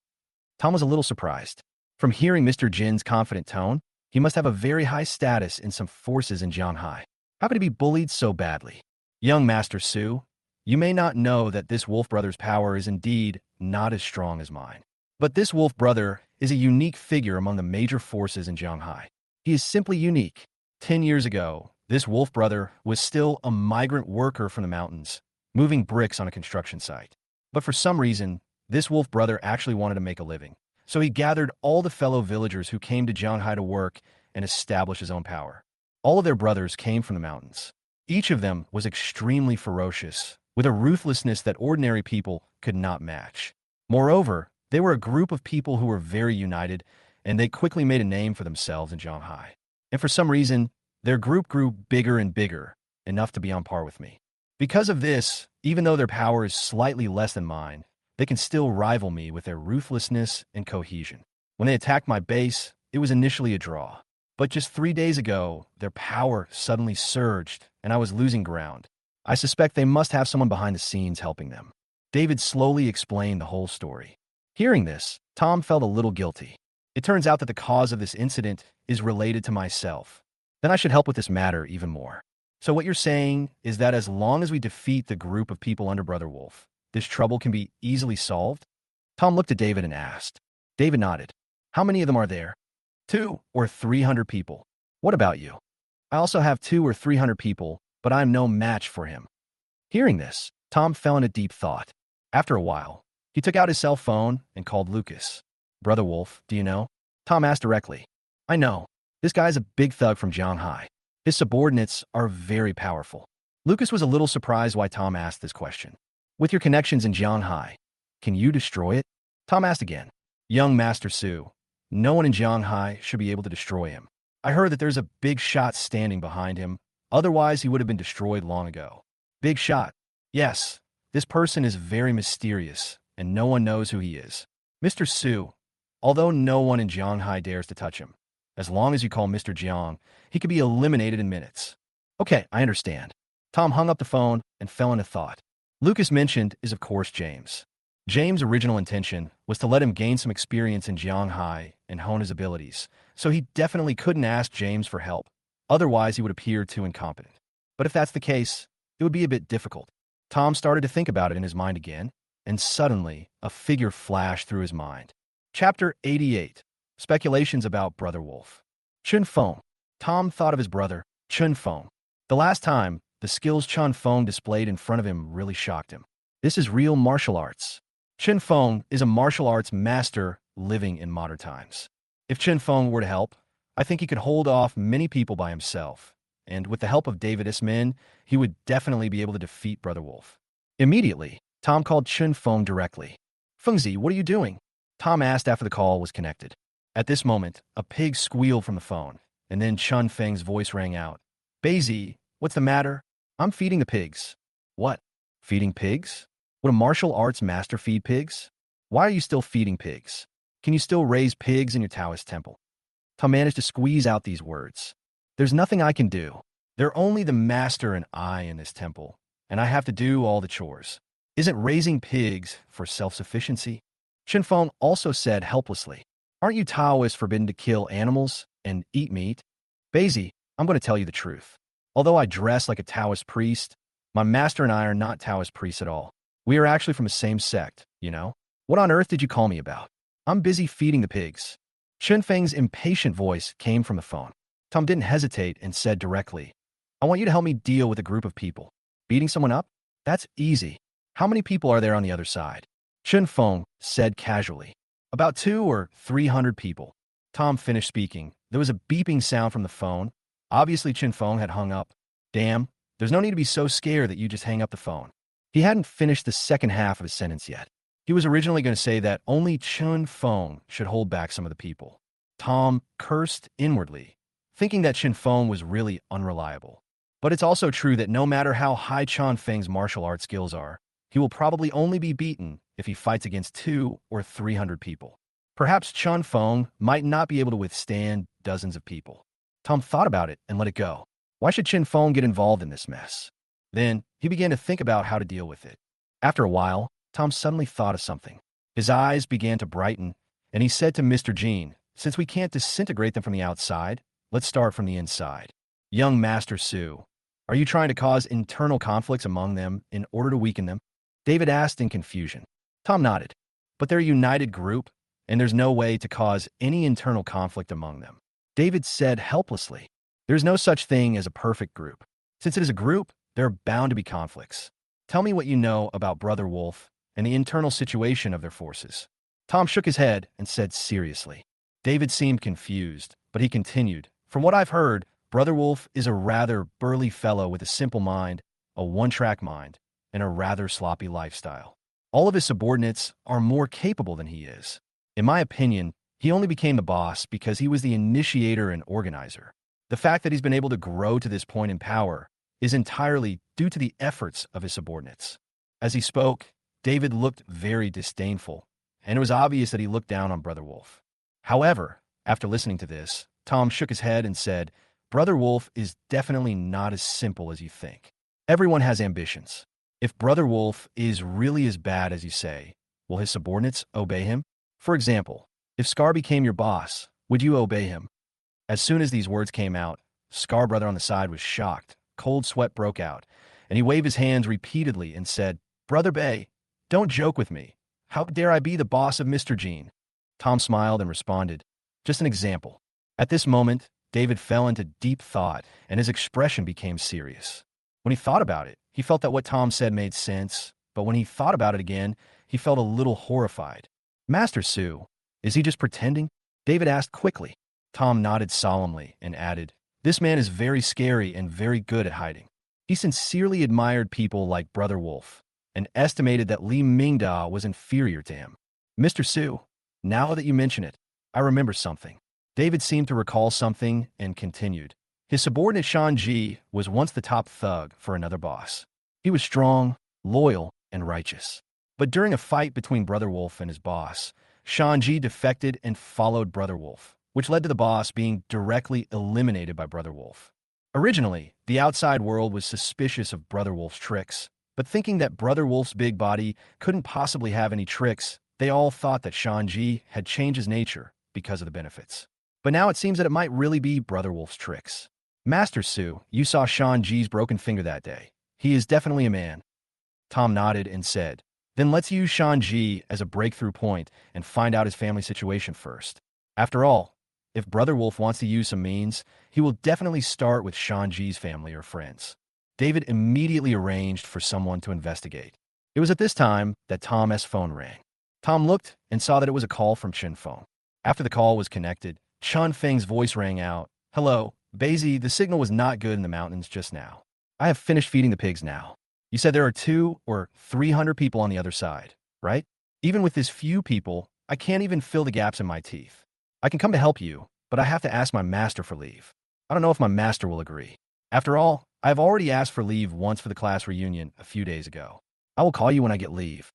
Tom was a little surprised. From hearing Mr. Jin's confident tone, he must have a very high status in some forces in Jianghai. How could he be bullied so badly? "Young Master Su, you may not know that this Wolf Brother's power is indeed not as strong as mine. But this Wolf Brother is a unique figure among the major forces in Jianghai. He is simply unique. 10 years ago, this Wolf Brother was still a migrant worker from the mountains, moving bricks on a construction site. But for some reason, this Wolf Brother actually wanted to make a living. So he gathered all the fellow villagers who came to Jianghai to work and establish his own power. All of their brothers came from the mountains. Each of them was extremely ferocious, with a ruthlessness that ordinary people could not match. Moreover, they were a group of people who were very united, and they quickly made a name for themselves in Jianghai. And for some reason, their group grew bigger and bigger, enough to be on par with me. Because of this, even though their power is slightly less than mine, they can still rival me with their ruthlessness and cohesion. When they attacked my base, it was initially a draw. But just 3 days ago, their power suddenly surged, and I was losing ground. I suspect they must have someone behind the scenes helping them." David slowly explained the whole story. Hearing this, Tom felt a little guilty. It turns out that the cause of this incident is related to myself. Then I should help with this matter even more. "So what you're saying is that as long as we defeat the group of people under Brother Wolf, this trouble can be easily solved?" Tom looked at David and asked. David nodded. "How many of them are there?" 200 or 300 people. "What about you?" "I also have 200 or 300 people, but I am no match for him." Hearing this, Tom fell into deep thought. After a while, he took out his cell phone and called Lucas. Brother Wolf, do you know? Tom asked directly. I know. This guy's a big thug from Shanghai. His subordinates are very powerful. Lucas was a little surprised why Tom asked this question. With your connections in Shanghai, can you destroy it? Tom asked again. Young Master Su, no one in Shanghai should be able to destroy him. I heard that there's a big shot standing behind him. Otherwise, he would have been destroyed long ago. Big shot. Yes, this person is very mysterious, and no one knows who he is. Mr. Su, although no one in Shanghai dares to touch him. As long as you call Mr. Jiang, he could be eliminated in minutes. Okay, I understand. Tom hung up the phone and fell into thought. Lucas mentioned is, of course, James. James' original intention was to let him gain some experience in Shanghai and hone his abilities, so he definitely couldn't ask James for help. Otherwise, he would appear too incompetent. But if that's the case, it would be a bit difficult. Tom started to think about it in his mind again, and suddenly, a figure flashed through his mind. Chapter 88. Speculations about Brother Wolf. Chun Feng. Tom thought of his brother, Chun Feng. The last time, the skills Chun Feng displayed in front of him really shocked him. This is real martial arts. Chun Feng is a martial arts master living in modern times. If Chun Feng were to help, I think he could hold off many people by himself, and with the help of David's men, he would definitely be able to defeat Brother Wolf. Immediately, Tom called Chun Feng directly. Fengzi, what are you doing? Tom asked after the call was connected. At this moment, a pig squealed from the phone, and then Chun Feng's voice rang out. Beizi, what's the matter? I'm feeding the pigs. What? Feeding pigs? Would a martial arts master feed pigs? Why are you still feeding pigs? Can you still raise pigs in your Taoist temple? Tom managed to squeeze out these words. There's nothing I can do. They're only the master and I in this temple, and I have to do all the chores. Isn't raising pigs for self-sufficiency? Chun Feng also said helplessly, aren't you Taoists forbidden to kill animals and eat meat? Beizi, I'm going to tell you the truth. Although I dress like a Taoist priest, my master and I are not Taoist priests at all. We are actually from the same sect, you know? What on earth did you call me about? I'm busy feeding the pigs. Chun Feng's impatient voice came from the phone. Tom didn't hesitate and said directly, I want you to help me deal with a group of people. Beating someone up? That's easy. How many people are there on the other side? Chun Feng said casually. About 200 or 300 people. Tom finished speaking. There was a beeping sound from the phone. Obviously, Chun Feng had hung up. Damn, there's no need to be so scared that you just hang up the phone. He hadn't finished the second half of his sentence yet. He was originally going to say that only Chun Feng should hold back some of the people. Tom cursed inwardly, thinking that Chun Feng was really unreliable. But it's also true that no matter how high Chun Feng's martial arts skills are, he will probably only be beaten if he fights against 200 or 300 people. Perhaps Chun Feng might not be able to withstand dozens of people. Tom thought about it and let it go. Why should Chun Feng get involved in this mess? Then he began to think about how to deal with it. After a while, Tom suddenly thought of something. His eyes began to brighten, and he said to Mr. Jean, since we can't disintegrate them from the outside, let's start from the inside. Young Master Su, are you trying to cause internal conflicts among them in order to weaken them? David asked in confusion. Tom nodded. But they're a united group, and there's no way to cause any internal conflict among them. David said helplessly. There's no such thing as a perfect group. Since it is a group, there are bound to be conflicts. Tell me what you know about Brother Wolf and the internal situation of their forces. Tom shook his head and said seriously. David seemed confused, but he continued. From what I've heard, Brother Wolf is a rather burly fellow with a simple mind, a one-track mind, and a rather sloppy lifestyle. All of his subordinates are more capable than he is. In my opinion, he only became the boss because he was the initiator and organizer. The fact that he's been able to grow to this point in power is entirely due to the efforts of his subordinates. As he spoke, David looked very disdainful, and it was obvious that he looked down on Brother Wolf. However, after listening to this, Tom shook his head and said, Brother Wolf is definitely not as simple as you think. Everyone has ambitions. If Brother Wolf is really as bad as you say, will his subordinates obey him? For example, if Scar became your boss, would you obey him? As soon as these words came out, Scar Brother on the side was shocked. Cold sweat broke out, and he waved his hands repeatedly and said, Brother Bay, don't joke with me. How dare I be the boss of Mr. Jean? Tom smiled and responded, just an example. At this moment, David fell into deep thought, and his expression became serious. When he thought about it, He felt that what Tom said made sense, but when he thought about it again, he felt a little horrified. Master Su, is he just pretending? David asked quickly. Tom nodded solemnly and added, this man is very scary and very good at hiding. He sincerely admired people like Brother Wolf and estimated that Li Mingda was inferior to him. Mr. Su, now that you mention it, I remember something. David seemed to recall something and continued. His subordinate Shanji was once the top thug for another boss. He was strong, loyal, and righteous. But during a fight between Brother Wolf and his boss, Shanji defected and followed Brother Wolf, which led to the boss being directly eliminated by Brother Wolf. Originally, the outside world was suspicious of Brother Wolf's tricks, but thinking that Brother Wolf's big body couldn't possibly have any tricks, they all thought that Shanji had changed his nature because of the benefits. But now it seems that it might really be Brother Wolf's tricks. Master Su, you saw Shanji's broken finger that day. He is definitely a man. Tom nodded and said, then let's use Shanji as a breakthrough point and find out his family situation first. After all, if Brother Wolf wants to use some means, he will definitely start with Shanji's family or friends. David immediately arranged for someone to investigate. It was at this time that Tom's phone rang. Tom looked and saw that it was a call from Chen Feng. After the call was connected, Chen Feng's voice rang out. Hello, Basie, the signal was not good in the mountains just now. I have finished feeding the pigs now. You said there are 200 or 300 people on the other side, right? Even with this few people, I can't even fill the gaps in my teeth. I can come to help you, but I have to ask my master for leave. I don't know if my master will agree. After all, I have already asked for leave once for the class reunion a few days ago. I will call you when I get leave.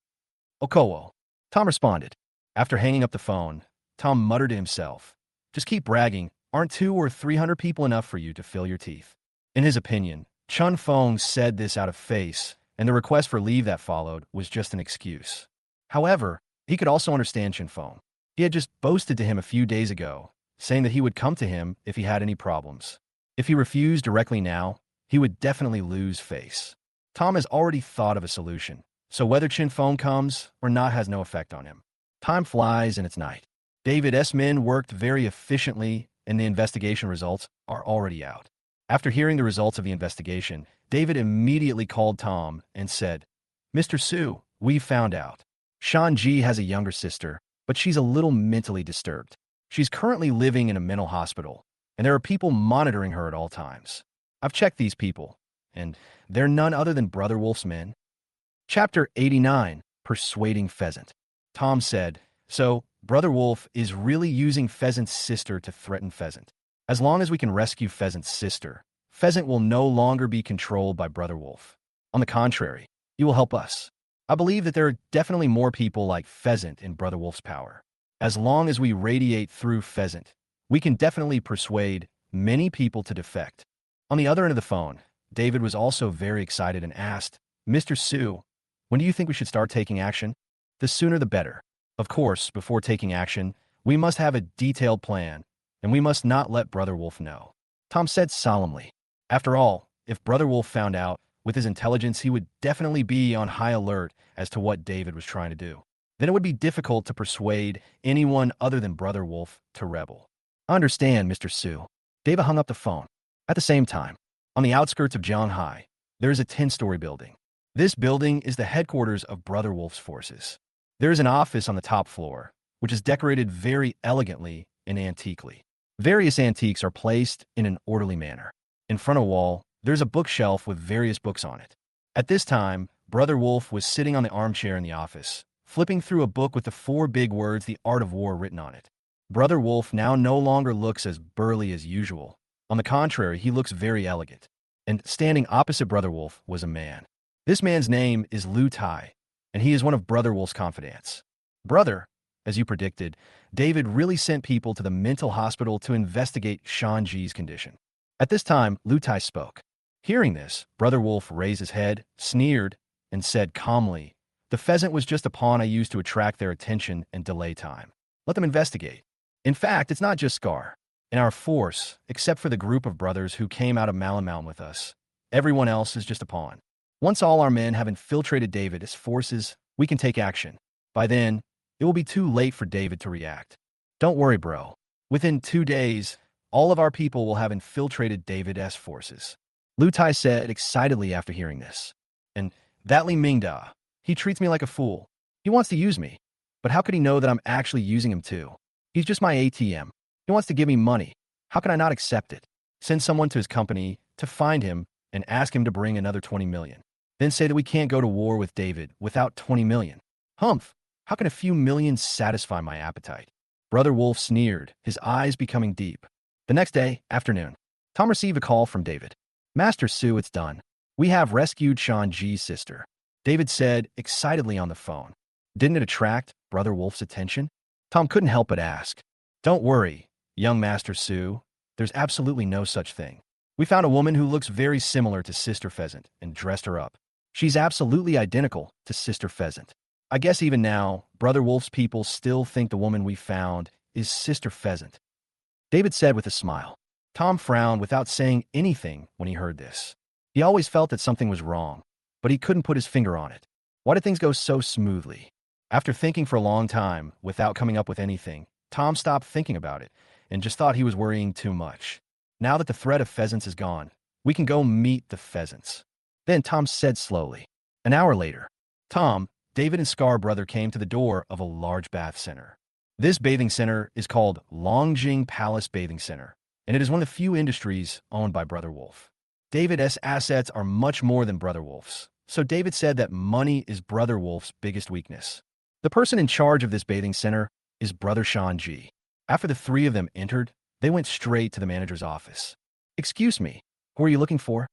Okowo. Tom responded. After hanging up the phone, Tom muttered to himself, just keep bragging. Aren't 200 or 300 people enough for you to fill your teeth? In his opinion, Chen Feng said this out of face, and the request for leave that followed was just an excuse. However, he could also understand Chen Feng. He had just boasted to him a few days ago, saying that he would come to him if he had any problems. If he refused directly now, he would definitely lose face. Tom has already thought of a solution, so whether Chen Feng comes or not has no effect on him. Time flies and it's night. David's men worked very efficiently and the investigation results are already out. After hearing the results of the investigation, David immediately called Tom and said, Mr. Su, we found out. Shanji has a younger sister, but she's a little mentally disturbed. She's currently living in a mental hospital, and there are people monitoring her at all times. I've checked these people, and they're none other than Brother Wolf's men. Chapter 89, Persuading Pheasant. Tom said, so Brother Wolf is really using Pheasant's sister to threaten Pheasant. As long as we can rescue Pheasant's sister, Pheasant will no longer be controlled by Brother Wolf. On the contrary, he will help us. I believe that there are definitely more people like Pheasant in Brother Wolf's power. As long as we radiate through Pheasant, we can definitely persuade many people to defect. On the other end of the phone, David was also very excited and asked, Mr. Su, when do you think we should start taking action? The sooner the better. Of course, before taking action, we must have a detailed plan, and we must not let Brother Wolf know. Tom said solemnly. After all, if Brother Wolf found out, with his intelligence he would definitely be on high alert as to what David was trying to do. Then it would be difficult to persuade anyone other than Brother Wolf to rebel. I understand, Mr. Su. David hung up the phone. At the same time, on the outskirts of Zhanghai, there is a 10-story building. This building is the headquarters of Brother Wolf's forces. There is an office on the top floor, which is decorated very elegantly and antiquely. Various antiques are placed in an orderly manner. In front of a wall, there's a bookshelf with various books on it. At this time, Brother Wolf was sitting on the armchair in the office, flipping through a book with the 4 big words, The Art of War, written on it. Brother Wolf now no longer looks as burly as usual. On the contrary, he looks very elegant. And standing opposite Brother Wolf was a man. This man's name is Lu Tai, and he is one of Brother Wolf's confidants. Brother, as you predicted, David really sent people to the mental hospital to investigate Shanji's condition. At this time, Lu Tai spoke. Hearing this, Brother Wolf raised his head, sneered, and said calmly, the pheasant was just a pawn I used to attract their attention and delay time. Let them investigate. In fact, it's not just Scar. In our force, except for the group of brothers who came out of Malin Mountain with us, everyone else is just a pawn. Once all our men have infiltrated David's forces, we can take action. By then, it will be too late for David to react. Don't worry, bro. Within 2 days, all of our people will have infiltrated David's forces. Lu Tai said excitedly after hearing this. And that Li Mingda, he treats me like a fool. He wants to use me. But how could he know that I'm actually using him too? He's just my ATM. He wants to give me money. How can I not accept it? Send someone to his company to find him and ask him to bring another 20 million. Then say that we can't go to war with David without 20 million. Humph! How can a few million satisfy my appetite? Brother Wolf sneered, his eyes becoming deep. The next day, afternoon, Tom received a call from David. Master Su, it's done. We have rescued Shanji's sister. David said excitedly on the phone. Didn't it attract Brother Wolf's attention? Tom couldn't help but ask. Don't worry, young Master Su. There's absolutely no such thing. We found a woman who looks very similar to Sister Pheasant and dressed her up. She's absolutely identical to Sister Pheasant. I guess even now, Brother Wolf's people still think the woman we found is Sister Pheasant. David said with a smile. Tom frowned without saying anything when he heard this. He always felt that something was wrong, but he couldn't put his finger on it. Why did things go so smoothly? After thinking for a long time without coming up with anything, Tom stopped thinking about it and just thought he was worrying too much. Now that the threat of pheasants is gone, we can go meet the pheasants. Then Tom said slowly. An hour later, Tom, David, and Scar Brother came to the door of a large bath center. This bathing center is called Longjing Palace Bathing Center, and it is one of the few industries owned by Brother Wolf. David's assets are much more than Brother Wolf's, so David said that money is Brother Wolf's biggest weakness. The person in charge of this bathing center is Brother Shanji. After the three of them entered, they went straight to the manager's office. Excuse me, who are you looking for?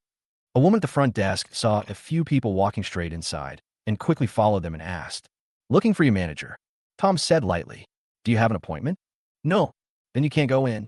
A woman at the front desk saw a few people walking straight inside and quickly followed them and asked, Looking for your manager. Tom said lightly, Do you have an appointment? No. Then you can't go in.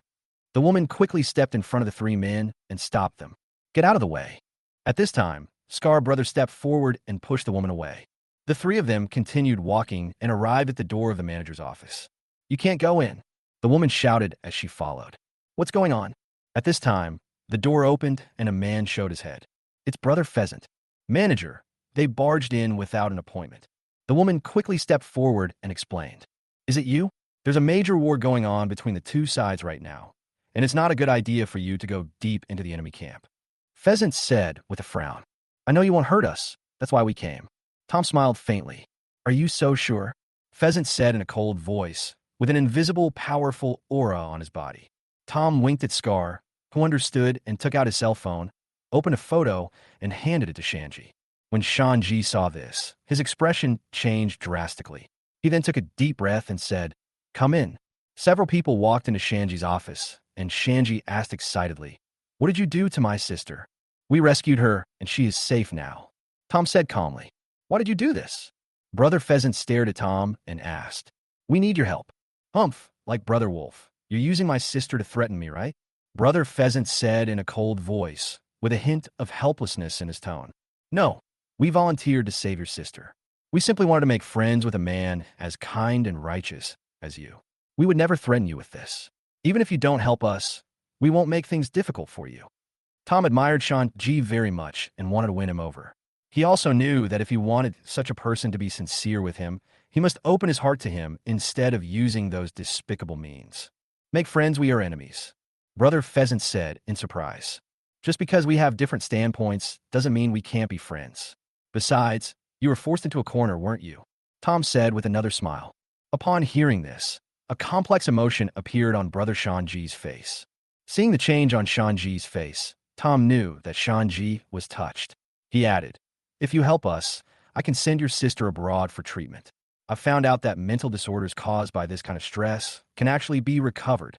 The woman quickly stepped in front of the three men and stopped them. Get out of the way. At this time, Scar Brother stepped forward and pushed the woman away. The three of them continued walking and arrived at the door of the manager's office. You can't go in, the woman shouted as she followed. What's going on? At this time, the door opened and a man showed his head. It's Brother Pheasant. Manager, they barged in without an appointment. The woman quickly stepped forward and explained. Is it you? There's a major war going on between the two sides right now, and it's not a good idea for you to go deep into the enemy camp. Pheasant said with a frown. I know you won't hurt us. That's why we came. Tom smiled faintly. Are you so sure? Pheasant said in a cold voice, with an invisible, powerful aura on his body. Tom winked at Scar, who understood and took out his cell phone, opened a photo, and handed it to Shanji. When Shanji saw this, his expression changed drastically. He then took a deep breath and said, Come in. Several people walked into Shanji's office, and Shanji asked excitedly, What did you do to my sister? We rescued her, and she is safe now. Tom said calmly, Why did you do this? Brother Pheasant stared at Tom and asked, We need your help. Humph, like Brother Wolf. You're using my sister to threaten me, right? Brother Pheasant said in a cold voice, with a hint of helplessness in his tone. No, we volunteered to save your sister. We simply wanted to make friends with a man as kind and righteous as you. We would never threaten you with this. Even if you don't help us, we won't make things difficult for you. Tom admired Shanji very much and wanted to win him over. He also knew that if he wanted such a person to be sincere with him, he must open his heart to him instead of using those despicable means. Make friends we are enemies, Brother Pheasant said in surprise. Just because we have different standpoints doesn't mean we can't be friends. Besides, you were forced into a corner, weren't you? Tom said with another smile. Upon hearing this, a complex emotion appeared on Brother Shanji's face. Seeing the change on Shanji's face, Tom knew that Shanji was touched. He added, If you help us, I can send your sister abroad for treatment. I've found out that mental disorders caused by this kind of stress can actually be recovered.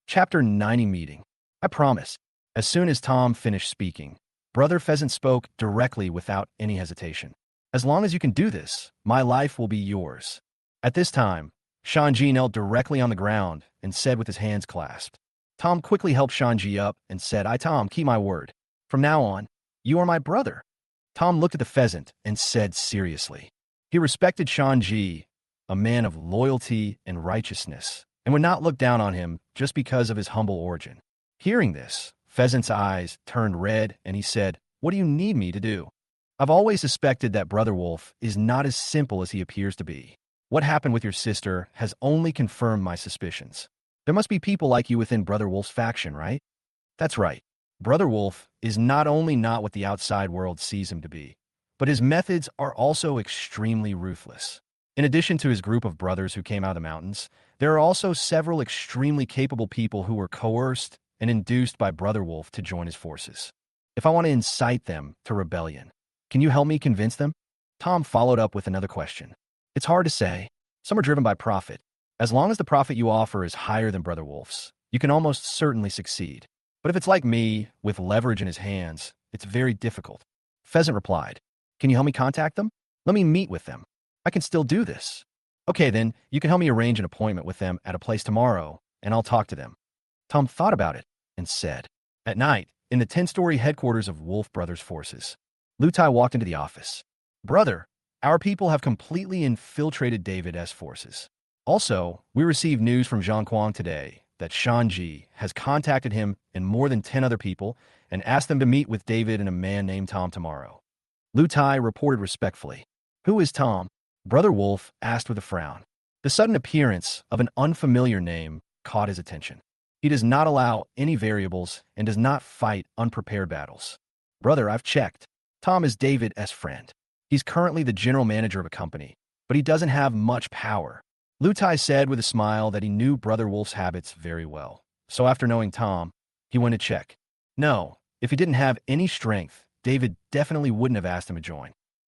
Chapter 90 Meeting. I promise. As soon as Tom finished speaking, Brother Pheasant spoke directly without any hesitation. As long as you can do this, my life will be yours. At this time, Shanji knelt directly on the ground and said with his hands clasped. Tom quickly helped Shanji up and said, Tom, keep my word. From now on, you are my brother. Tom looked at the pheasant and said seriously. He respected Shanji, a man of loyalty and righteousness, and would not look down on him just because of his humble origin. Hearing this, Pheasant's eyes turned red and he said, What do you need me to do? I've always suspected that Brother Wolf is not as simple as he appears to be. What happened with your sister has only confirmed my suspicions. There must be people like you within Brother Wolf's faction, right? That's right. Brother Wolf is not only not what the outside world sees him to be, but his methods are also extremely ruthless. In addition to his group of brothers who came out of the mountains, there are also several extremely capable people who were coerced and induced by Brother Wolf to join his forces. If I want to incite them to rebellion, can you help me convince them? Tom followed up with another question. It's hard to say. Some are driven by profit. As long as the profit you offer is higher than Brother Wolf's, you can almost certainly succeed. But if it's like me, with leverage in his hands, it's very difficult. Pheasant replied, Can you help me contact them? Let me meet with them. I can still do this. Okay, then, you can help me arrange an appointment with them at a place tomorrow, and I'll talk to them. Tom thought about it and said, At night, in the 10-story headquarters of Wolf Brothers' forces, Lu Tai walked into the office. Brother, our people have completely infiltrated David's forces. Also, we received news from Zhang Kuang today that Shanji has contacted him and more than 10 other people and asked them to meet with David and a man named Tom tomorrow. Lu Tai reported respectfully. Who is Tom? Brother Wolf asked with a frown. The sudden appearance of an unfamiliar name caught his attention. He does not allow any variables and does not fight unprepared battles. Brother, I've checked. Tom is David's friend. He's currently the general manager of a company, but he doesn't have much power. Lu Tai said with a smile that he knew Brother Wolf's habits very well. So after knowing Tom, he went to check. No, if he didn't have any strength, David definitely wouldn't have asked him to join.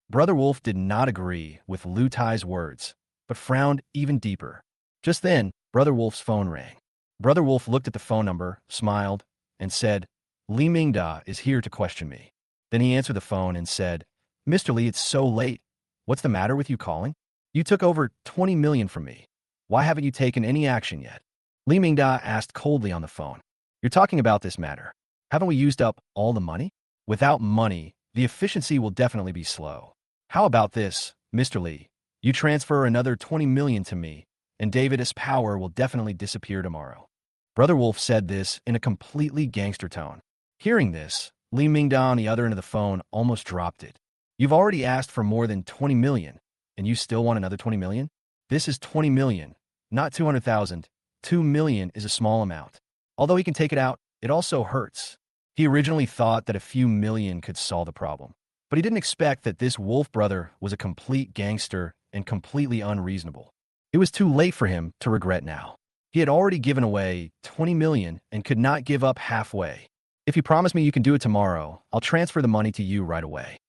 Brother Wolf did not agree with Lu Tai's words, but frowned even deeper. Just then, Brother Wolf's phone rang. Brother Wolf looked at the phone number, smiled, and said, Li Mingda is here to question me. Then he answered the phone and said, Mr. Li, it's so late. What's the matter with you calling? You took over 20 million from me. Why haven't you taken any action yet? Li Mingda asked coldly on the phone. You're talking about this matter. Haven't we used up all the money? Without money, the efficiency will definitely be slow. How about this, Mr. Li? You transfer another 20 million to me, and David's power will definitely disappear tomorrow. Brother Wolf said this in a completely gangster tone. Hearing this, Li Mingda on the other end of the phone almost dropped it. You've already asked for more than 20 million, and you still want another 20 million? This is 20 million, not 200,000. 2 million is a small amount. Although he can take it out, it also hurts. He originally thought that a few million could solve the problem, but he didn't expect that this Wolf brother was a complete gangster and completely unreasonable. It was too late for him to regret now. He had already given away 20 million and could not give up halfway. If you promise me you can do it tomorrow, I'll transfer the money to you right away.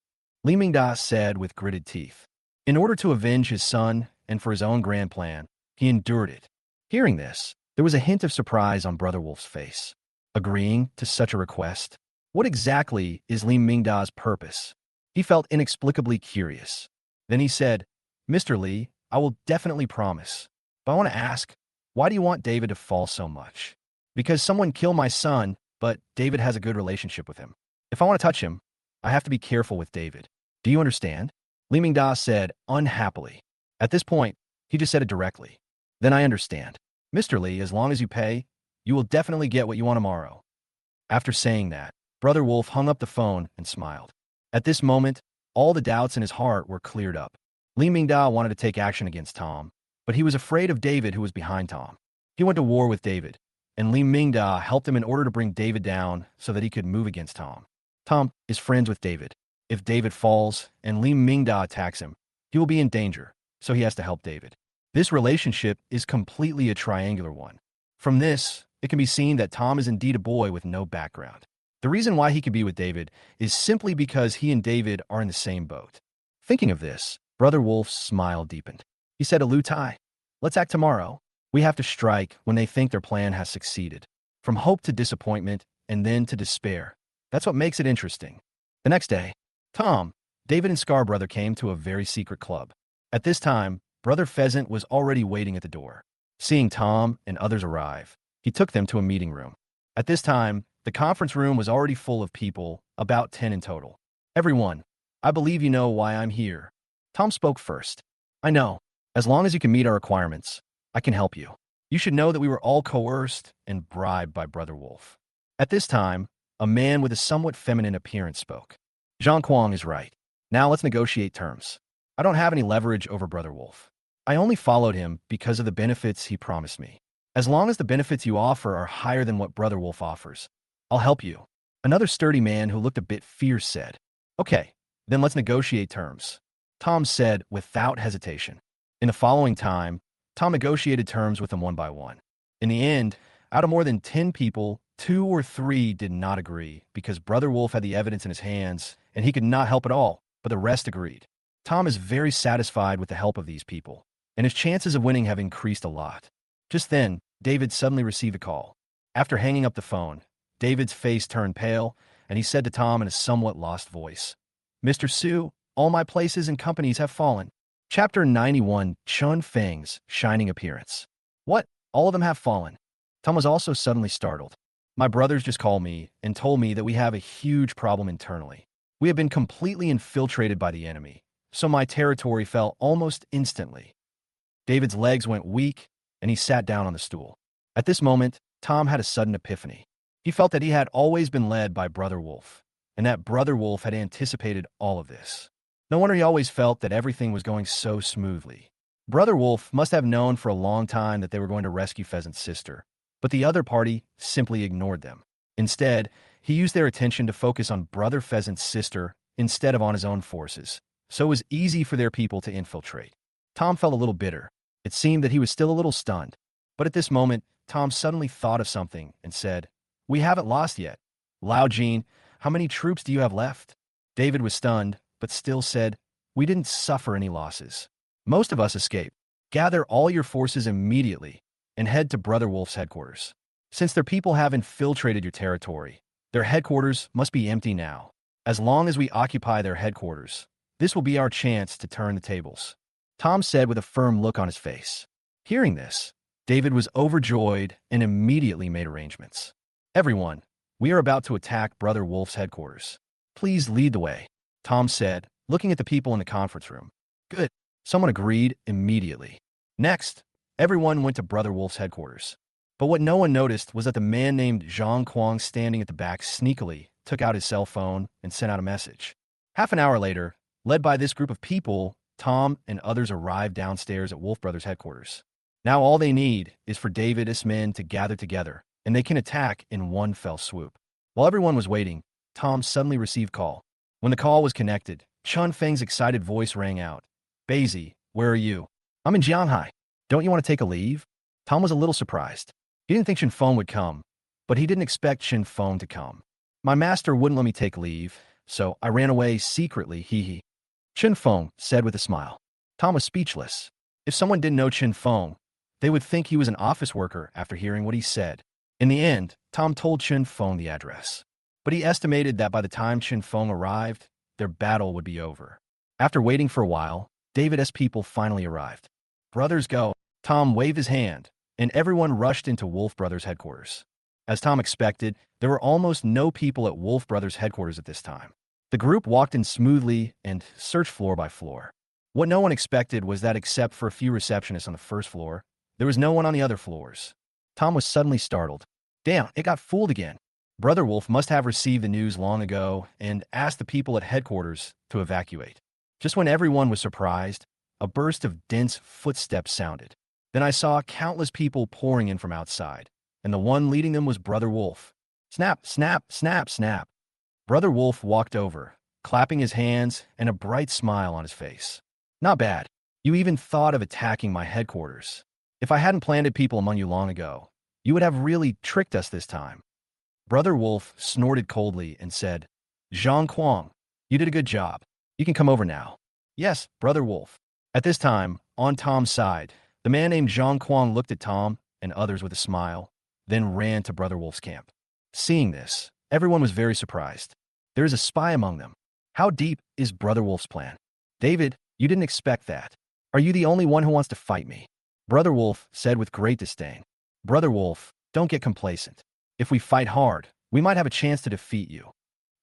Li Mingda said with gritted teeth. In order to avenge his son and for his own grand plan, he endured it. Hearing this, there was a hint of surprise on Brother Wolf's face. Agreeing to such a request? What exactly is Li Mingda's purpose? He felt inexplicably curious. Then he said, Mr. Li, I will definitely promise. But I want to ask, why do you want David to fall so much? Because someone killed my son, but David has a good relationship with him. If I want to touch him, I have to be careful with David. Do you understand? Li Mingda said unhappily. At this point, he just said it directly. Then I understand. Mr. Li, as long as you pay, you will definitely get what you want tomorrow. After saying that, Brother Wolf hung up the phone and smiled. At this moment, all the doubts in his heart were cleared up. Li Mingda wanted to take action against Tom, but he was afraid of David, who was behind Tom. He went to war with David, and Li Mingda helped him in order to bring David down so that he could move against Tom. Tom is friends with David. If David falls and Li Mingda attacks him, he will be in danger, so he has to help David. This relationship is completely a triangular one. From this, it can be seen that Tom is indeed a boy with no background. The reason why he could be with David is simply because he and David are in the same boat. Thinking of this, Brother Wolf's smile deepened. He said to Lu Tai, Let's act tomorrow. We have to strike when they think their plan has succeeded. From hope to disappointment, and then to despair. That's what makes it interesting. The next day, Tom, David, and Scar Brother came to a very secret club. At this time, Brother Pheasant was already waiting at the door. Seeing Tom and others arrive, he took them to a meeting room. At this time, the conference room was already full of people, about 10 in total. Everyone, I believe you know why I'm here. Tom spoke first. I know. As long as you can meet our requirements, I can help you. You should know that we were all coerced and bribed by Brother Wolf. At this time, a man with a somewhat feminine appearance spoke. Zhang Kuang is right. Now let's negotiate terms. I don't have any leverage over Brother Wolf. I only followed him because of the benefits he promised me. As long as the benefits you offer are higher than what Brother Wolf offers, I'll help you. Another sturdy man who looked a bit fierce said, Okay, Then let's negotiate terms, Tom said without hesitation. In the following time, Tom negotiated terms with them one by one. In the end, out of more than 10 people, 2 or 3 did not agree because Brother Wolf had the evidence in his hands and he could not help at all, but the rest agreed. Tom is very satisfied with the help of these people, and his chances of winning have increased a lot. Just then, David suddenly received a call. After hanging up the phone, David's face turned pale, and he said to Tom in a somewhat lost voice, "Mr. Su, all my places and companies have fallen." Chapter 91, Chun Feng's Shining Appearance. What? All of them have fallen? Tom was also suddenly startled. My brothers just called me and told me that we have a huge problem internally. We have been completely infiltrated by the enemy, so my territory fell almost instantly. David's legs went weak, and he sat down on the stool. At this moment, Tom had a sudden epiphany. He felt that he had always been led by Brother Wolf, and that Brother Wolf had anticipated all of this. No wonder he always felt that everything was going so smoothly. Brother Wolf must have known for a long time that they were going to rescue Pheasant's sister, but the other party simply ignored them. Instead, he used their attention to focus on Brother Pheasant's sister instead of on his own forces, so it was easy for their people to infiltrate. Tom felt a little bitter. It seemed that he was still a little stunned. But at this moment, Tom suddenly thought of something and said, "We haven't lost yet. Lao Jean, how many troops do you have left?" David was stunned, but still said, "We didn't suffer any losses. Most of us escaped. Gather all your forces immediately and head to Brother Wolf's headquarters. Since their people have infiltrated your territory, their headquarters must be empty now. As long as we occupy their headquarters, this will be our chance to turn the tables," Tom said with a firm look on his face. Hearing this, David was overjoyed and immediately made arrangements. "Everyone, we are about to attack Brother Wolf's headquarters. Please lead the way," Tom said, looking at the people in the conference room. "Good." Someone agreed immediately. Next, everyone went to Brother Wolf's headquarters. But what no one noticed was that the man named Zhang Kuang standing at the back sneakily took out his cell phone and sent out a message. Half an hour later, led by this group of people, Tom and others arrived downstairs at Wolf Brothers' headquarters. Now all they need is for David's men to gather together, and they can attack in one fell swoop. While everyone was waiting, Tom suddenly received call. When the call was connected, Chun Feng's excited voice rang out. "Basie, where are you?" "I'm in Jianhai. Don't you want to take a leave?" Tom was a little surprised. He didn't think Shin Feng would come, but he didn't expect Shin Feng to come. "My master wouldn't let me take leave, so I ran away secretly, hee." Shin Feng said with a smile. Tom was speechless. If someone didn't know Shin Feng, they would think he was an office worker after hearing what he said. In the end, Tom told Shin Feng the address. But he estimated that by the time Shin Feng arrived, their battle would be over. After waiting for a while, David's people finally arrived. "Brothers, go." Tom waved his hand, and everyone rushed into Wolf Brothers' headquarters. As Tom expected, there were almost no people at Wolf Brothers' headquarters at this time. The group walked in smoothly and searched floor by floor. What no one expected was that except for a few receptionists on the first floor, there was no one on the other floors. Tom was suddenly startled. Damn, it got fooled again. Brother Wolf must have received the news long ago and asked the people at headquarters to evacuate. Just when everyone was surprised, a burst of dense footsteps sounded. Then I saw countless people pouring in from outside, and the one leading them was Brother Wolf. Snap, snap, snap, snap. Brother Wolf walked over, clapping his hands and a bright smile on his face. "Not bad. You even thought of attacking my headquarters. If I hadn't planted people among you long ago, you would have really tricked us this time." Brother Wolf snorted coldly and said, "Zhang Kuang, you did a good job. You can come over now." "Yes, Brother Wolf." At this time, on Tom's side, the man named Zhang Kuang looked at Tom and others with a smile, then ran to Brother Wolf's camp. Seeing this, everyone was very surprised. There is a spy among them. How deep is Brother Wolf's plan? "David, you didn't expect that. Are you the only one who wants to fight me?" Brother Wolf said with great disdain. "Brother Wolf, don't get complacent. If we fight hard, we might have a chance to defeat you."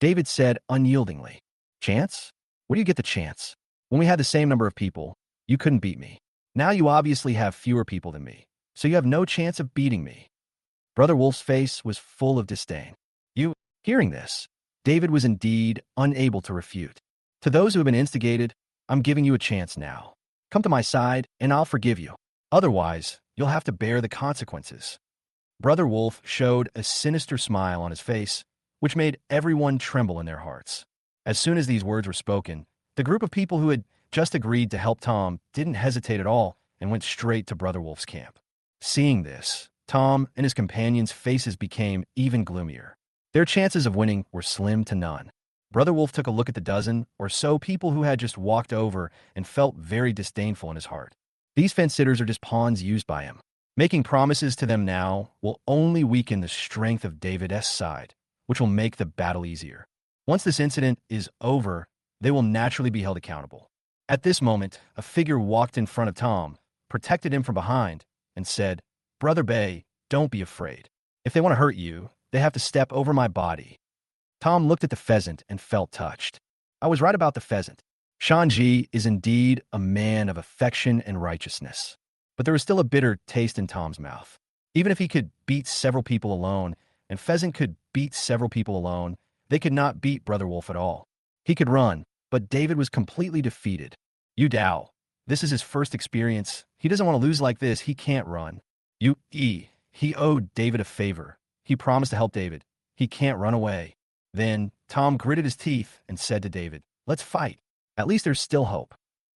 David said unyieldingly. "Chance? Where do you get the chance? When we had the same number of people, you couldn't beat me. Now you obviously have fewer people than me, so you have no chance of beating me." Brother Wolf's face was full of disdain. Hearing this, David was indeed unable to refute. "To those who have been instigated, I'm giving you a chance now. Come to my side, and I'll forgive you. Otherwise, you'll have to bear the consequences." Brother Wolf showed a sinister smile on his face, which made everyone tremble in their hearts. As soon as these words were spoken, the group of people who had just agreed to help Tom didn't hesitate at all and went straight to Brother Wolf's camp. Seeing this, Tom and his companions' faces became even gloomier. Their chances of winning were slim to none. Brother Wolf took a look at the dozen or so people who had just walked over and felt very disdainful in his heart. These fence-sitters are just pawns used by him. Making promises to them now will only weaken the strength of David's side, which will make the battle easier. Once this incident is over, they will naturally be held accountable. At this moment, a figure walked in front of Tom, protected him from behind, and said, "Brother Bay, don't be afraid. If they want to hurt you, they have to step over my body." Tom looked at the pheasant and felt touched. I was right about the pheasant. Shanji is indeed a man of affection and righteousness. But there was still a bitter taste in Tom's mouth. Even if he could beat several people alone, and Pheasant could beat several people alone, they could not beat Brother Wolf at all. He could run, but David was completely defeated. Dao. This is his first experience. He doesn't want to lose like this. He can't run. He owed David a favor. He promised to help David. He can't run away. Then Tom gritted his teeth and said to David, "Let's fight. At least there's still hope."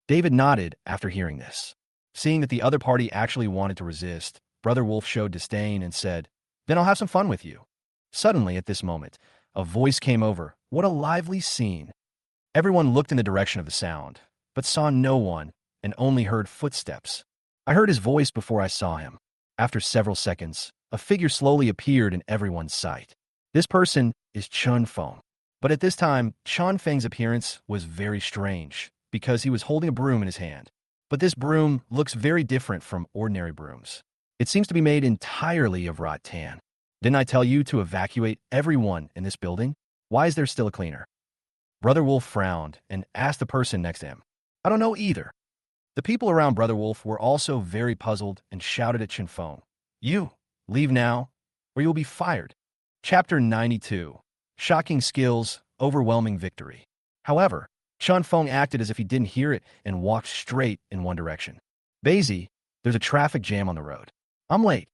David nodded after hearing this. Seeing that the other party actually wanted to resist, Brother Wolf showed disdain and said, "Then I'll have some fun with you." Suddenly, at this moment, a voice came over. What a lively scene. Everyone looked in the direction of the sound, but saw no one and only heard footsteps. I heard his voice before I saw him. After several seconds, a figure slowly appeared in everyone's sight. This person is Chun Feng. But at this time, Chun Feng's appearance was very strange because he was holding a broom in his hand. But this broom looks very different from ordinary brooms. It seems to be made entirely of wrought tan. Didn't I tell you to evacuate everyone in this building? Why is there still a cleaner? Brother Wolf frowned and asked the person next to him. I don't know either. The people around Brother Wolf were also very puzzled and shouted at Chun Feng, "You, leave now, or you'll be fired." Chapter 92. Shocking skills, overwhelming victory. However, Chun Feng acted as if he didn't hear it and walked straight in one direction. Basie, there's a traffic jam on the road. I'm late.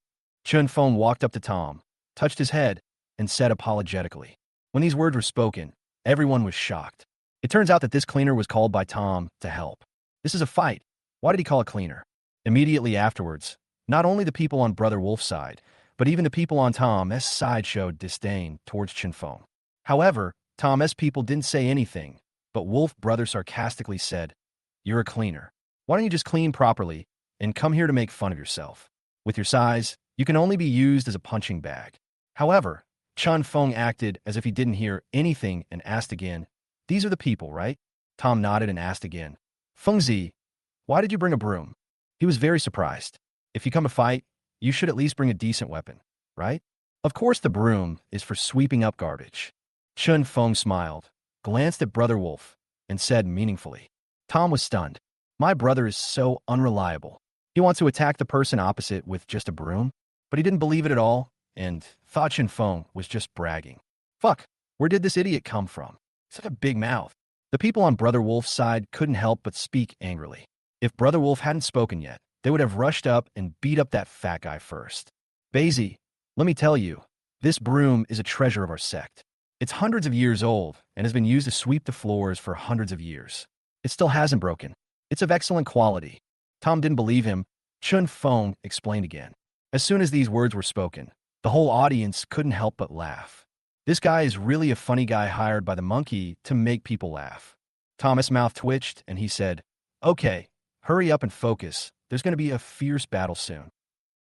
Chun Feng walked up to Tom, touched his head, and said apologetically. When these words were spoken, everyone was shocked. It turns out that this cleaner was called by Tom to help. This is a fight. Why did he call a cleaner? Immediately afterwards, not only the people on Brother Wolf's side, but even the people on Tom's side showed disdain towards Chun Feng. However, Tom's people didn't say anything, but Wolf Brother sarcastically said, "You're a cleaner. Why don't you just clean properly and come here to make fun of yourself? With your size, you can only be used as a punching bag." However, Chun Feng acted as if he didn't hear anything and asked again, "These are the people, right?" Tom nodded and asked again, "Fengzi, why did you bring a broom?" He was very surprised. If you come to fight, you should at least bring a decent weapon, right? Of course the broom is for sweeping up garbage. Chun Feng smiled, glanced at Brother Wolf, and said meaningfully. Tom was stunned. My brother is so unreliable. He wants to attack the person opposite with just a broom, but he didn't believe it at all, and thought Chun Feng was just bragging. Fuck, where did this idiot come from? Such a big mouth. The people on Brother Wolf's side couldn't help but speak angrily. If Brother Wolf hadn't spoken yet, they would have rushed up and beat up that fat guy first. Basie, let me tell you, this broom is a treasure of our sect. It's hundreds of years old and has been used to sweep the floors for hundreds of years. It still hasn't broken. It's of excellent quality. Tom didn't believe him. Chun Feng explained again. As soon as these words were spoken, the whole audience couldn't help but laugh. This guy is really a funny guy hired by the monkey to make people laugh. Thomas' mouth twitched and he said, "Okay, hurry up and focus. There's going to be a fierce battle soon."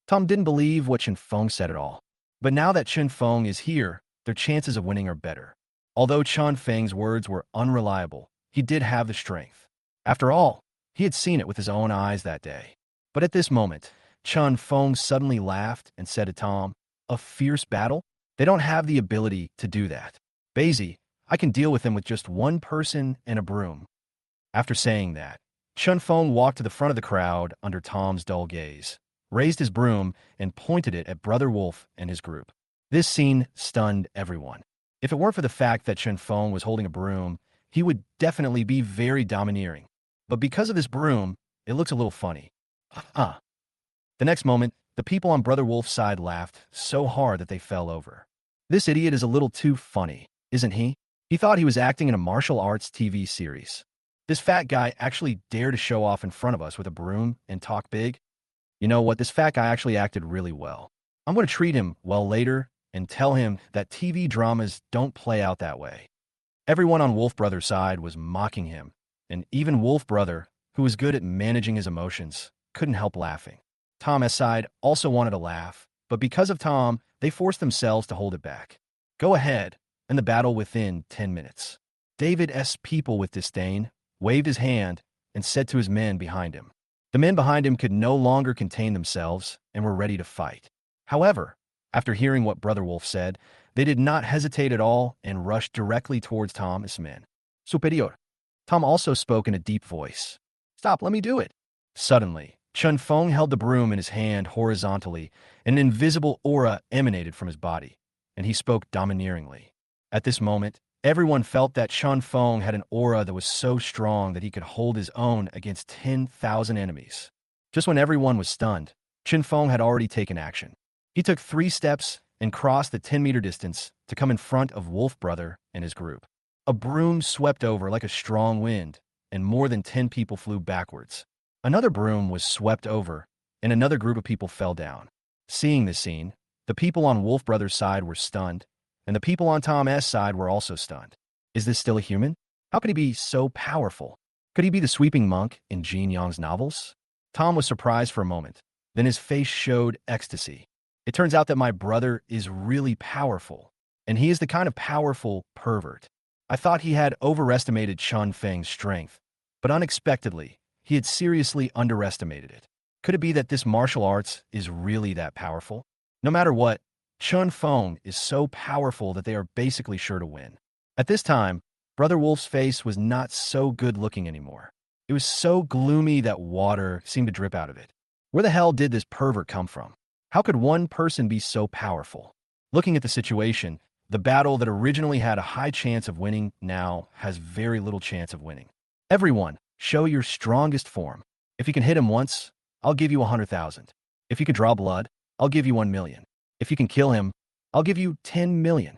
Tom didn't believe what Chun Feng said at all. But now that Chun Feng is here, their chances of winning are better. Although Chun Feng's words were unreliable, he did have the strength. After all, he had seen it with his own eyes that day. But at this moment, Chun Feng suddenly laughed and said to Tom, "A fierce battle? They don't have the ability to do that. Basie, I can deal with them with just one person and a broom." After saying that, Chun Feng walked to the front of the crowd under Tom's dull gaze, raised his broom, and pointed it at Brother Wolf and his group. This scene stunned everyone. If it weren't for the fact that Chun Feng was holding a broom, he would definitely be very domineering. But because of this broom, it looks a little funny. The next moment, the people on Brother Wolf's side laughed so hard that they fell over. This idiot is a little too funny, isn't he? He thought he was acting in a martial arts TV series. This fat guy actually dared to show off in front of us with a broom and talk big. You know what? This fat guy actually acted really well. I'm going to treat him well later and tell him that TV dramas don't play out that way. Everyone on Wolf Brother's side was mocking him, and even Wolf Brother, who was good at managing his emotions, couldn't help laughing. Tom's side also wanted to laugh, but because of Tom, they forced themselves to hold it back. Go ahead, and the battle within 10 minutes. David's people with disdain waved his hand and said to his men behind him. The men behind him could no longer contain themselves and were ready to fight. However, after hearing what Brother Wolf said, they did not hesitate at all and rushed directly towards Tom's men. Superior. Tom also spoke in a deep voice. Stop, let me do it. Suddenly, Chun Feng held the broom in his hand horizontally, and an invisible aura emanated from his body, and he spoke domineeringly. At this moment, everyone felt that Chun Feng had an aura that was so strong that he could hold his own against 10,000 enemies. Just when everyone was stunned, Chun Feng had already taken action. He took 3 steps and crossed the 10-meter distance to come in front of Wolf Brother and his group. A broom swept over like a strong wind, and more than 10 people flew backwards. Another broom was swept over, and another group of people fell down. Seeing this scene, the people on Wolf Brother's side were stunned, and the people on Tom's side were also stunned. Is this still a human? How could he be so powerful? Could he be the sweeping monk in Jean Yang's novels? Tom was surprised for a moment. Then his face showed ecstasy. It turns out that my brother is really powerful, and he is the kind of powerful pervert. I thought he had overestimated Chun Feng's strength, but unexpectedly, he had seriously underestimated it. Could it be that this martial arts is really that powerful? No matter what, Chun Feng is so powerful that they are basically sure to win. At this time, Brother Wolf's face was not so good looking anymore. It was so gloomy that water seemed to drip out of it. Where the hell did this pervert come from? How could one person be so powerful? Looking at the situation, the battle that originally had a high chance of winning now has very little chance of winning. Everyone, show your strongest form. If you can hit him once, I'll give you 100,000. If you can draw blood, I'll give you 1 million. If you can kill him, I'll give you 10 million.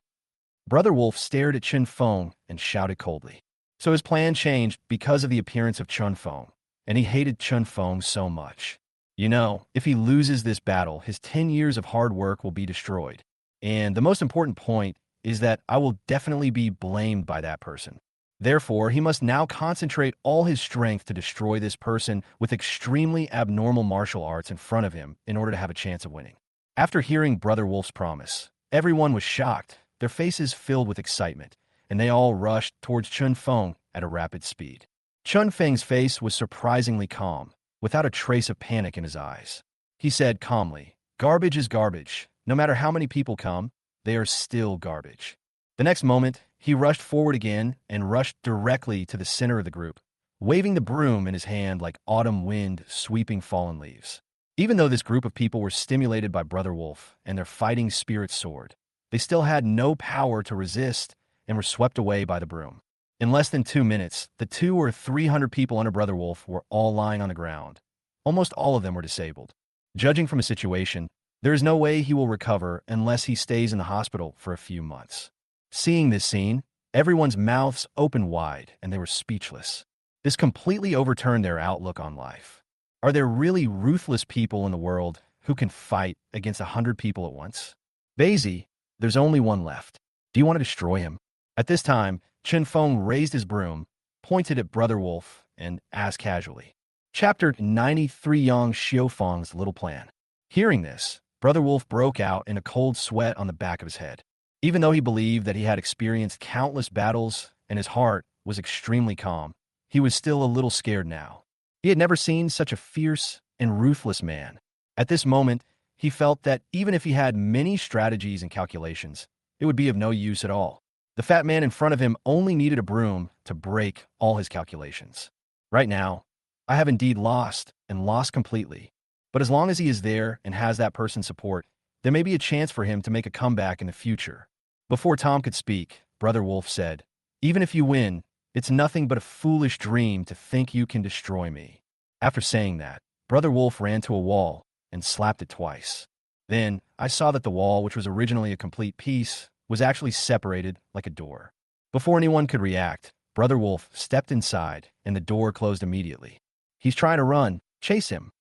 Brother Wolf stared at Chun Feng and shouted coldly. So his plan changed because of the appearance of Chun Feng, and he hated Chun Feng so much. You know, if he loses this battle, his 10 years of hard work will be destroyed. And the most important point is that I will definitely be blamed by that person. Therefore, he must now concentrate all his strength to destroy this person with extremely abnormal martial arts in front of him in order to have a chance of winning. After hearing Brother Wolf's promise, everyone was shocked, their faces filled with excitement, and they all rushed towards Chun Feng at a rapid speed. Chun Feng's face was surprisingly calm, without a trace of panic in his eyes. He said calmly, "Garbage is garbage. No matter how many people come, they are still garbage." The next moment, he rushed forward again and rushed directly to the center of the group, waving the broom in his hand like autumn wind sweeping fallen leaves. Even though this group of people were stimulated by Brother Wolf and their fighting spirit soared, they still had no power to resist and were swept away by the broom. In less than 2 minutes, the 200 or 300 people under Brother Wolf were all lying on the ground. Almost all of them were disabled. Judging from his situation, there is no way he will recover unless he stays in the hospital for a few months. Seeing this scene, everyone's mouths opened wide and they were speechless. This completely overturned their outlook on life. Are there really ruthless people in the world who can fight against 100 people at once? Basie, there's only one left. Do you want to destroy him? At this time, Chun Feng raised his broom, pointed at Brother Wolf, and asked casually. Chapter 93 Yang Xiaofeng's Little Plan. Hearing this, Brother Wolf broke out in a cold sweat on the back of his head. Even though he believed that he had experienced countless battles and his heart was extremely calm, he was still a little scared now. He had never seen such a fierce and ruthless man. At this moment, he felt that even if he had many strategies and calculations, it would be of no use at all. The fat man in front of him only needed a broom to break all his calculations. Right now, I have indeed lost, and lost completely. But as long as he is there and has that person's support, there may be a chance for him to make a comeback in the future. Before Tom could speak, Brother Wolf said, "Even if you win, it's nothing but a foolish dream to think you can destroy me." After saying that, Brother Wolf ran to a wall and slapped it twice. Then, I saw that the wall, which was originally a complete piece, was actually separated like a door. Before anyone could react, Brother Wolf stepped inside, and the door closed immediately. He's trying to run. Chase him.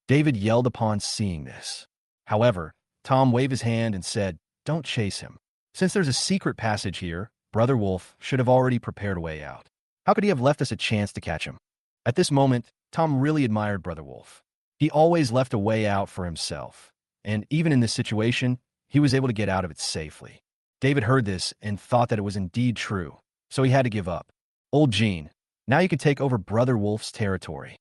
David yelled upon seeing this. However, Tom waved his hand and said, don't chase him. Since there's a secret passage here, Brother Wolf should have already prepared a way out. How could he have left us a chance to catch him? At this moment, Tom really admired Brother Wolf. He always left a way out for himself, and even in this situation, he was able to get out of it safely. David heard this and thought that it was indeed true, so he had to give up. Old Gene, now you can take over Brother Wolf's territory.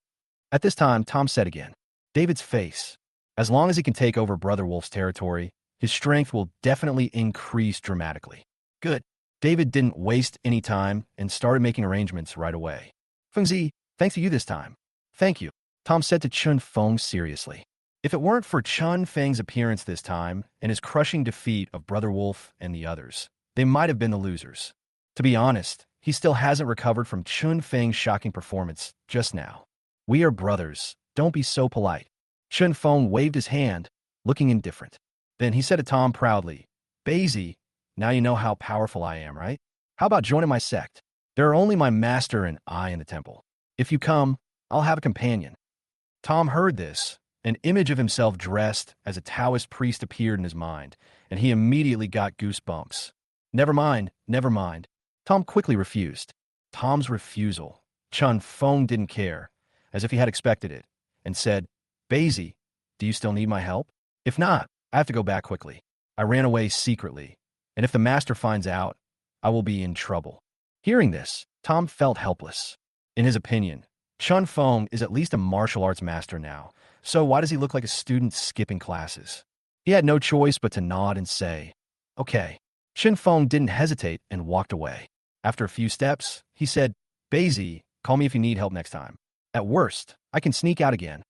At this time, Tom said again, David's face. As long as he can take over Brother Wolf's territory, his strength will definitely increase dramatically. Good. David didn't waste any time and started making arrangements right away. Fengzi, thanks to you this time. Thank you, Tom said to Chun Feng seriously. If it weren't for Chun Feng's appearance this time and his crushing defeat of Brother Wolf and the others, they might have been the losers. To be honest, he still hasn't recovered from Chun Feng's shocking performance just now. We are brothers. Don't be so polite. Chun Feng waved his hand, looking indifferent. Then he said to Tom proudly, Bazy, now you know how powerful I am, right? How about joining my sect? There are only my master and I in the temple. If you come, I'll have a companion. Tom heard this. An image of himself dressed as a Taoist priest appeared in his mind, and he immediately got goosebumps. Never mind, never mind. Tom quickly refused. Tom's refusal. Chun Feng didn't care, as if he had expected it, and said, Bazy, do you still need my help? If not, I have to go back quickly. I ran away secretly, and if the master finds out, I will be in trouble. Hearing this, Tom felt helpless. In his opinion, Chun Feng is at least a martial arts master now, so why does he look like a student skipping classes? He had no choice but to nod and say, okay. Chun Feng didn't hesitate and walked away. After a few steps, he said, Bazy, call me if you need help next time. At worst, I can sneak out again.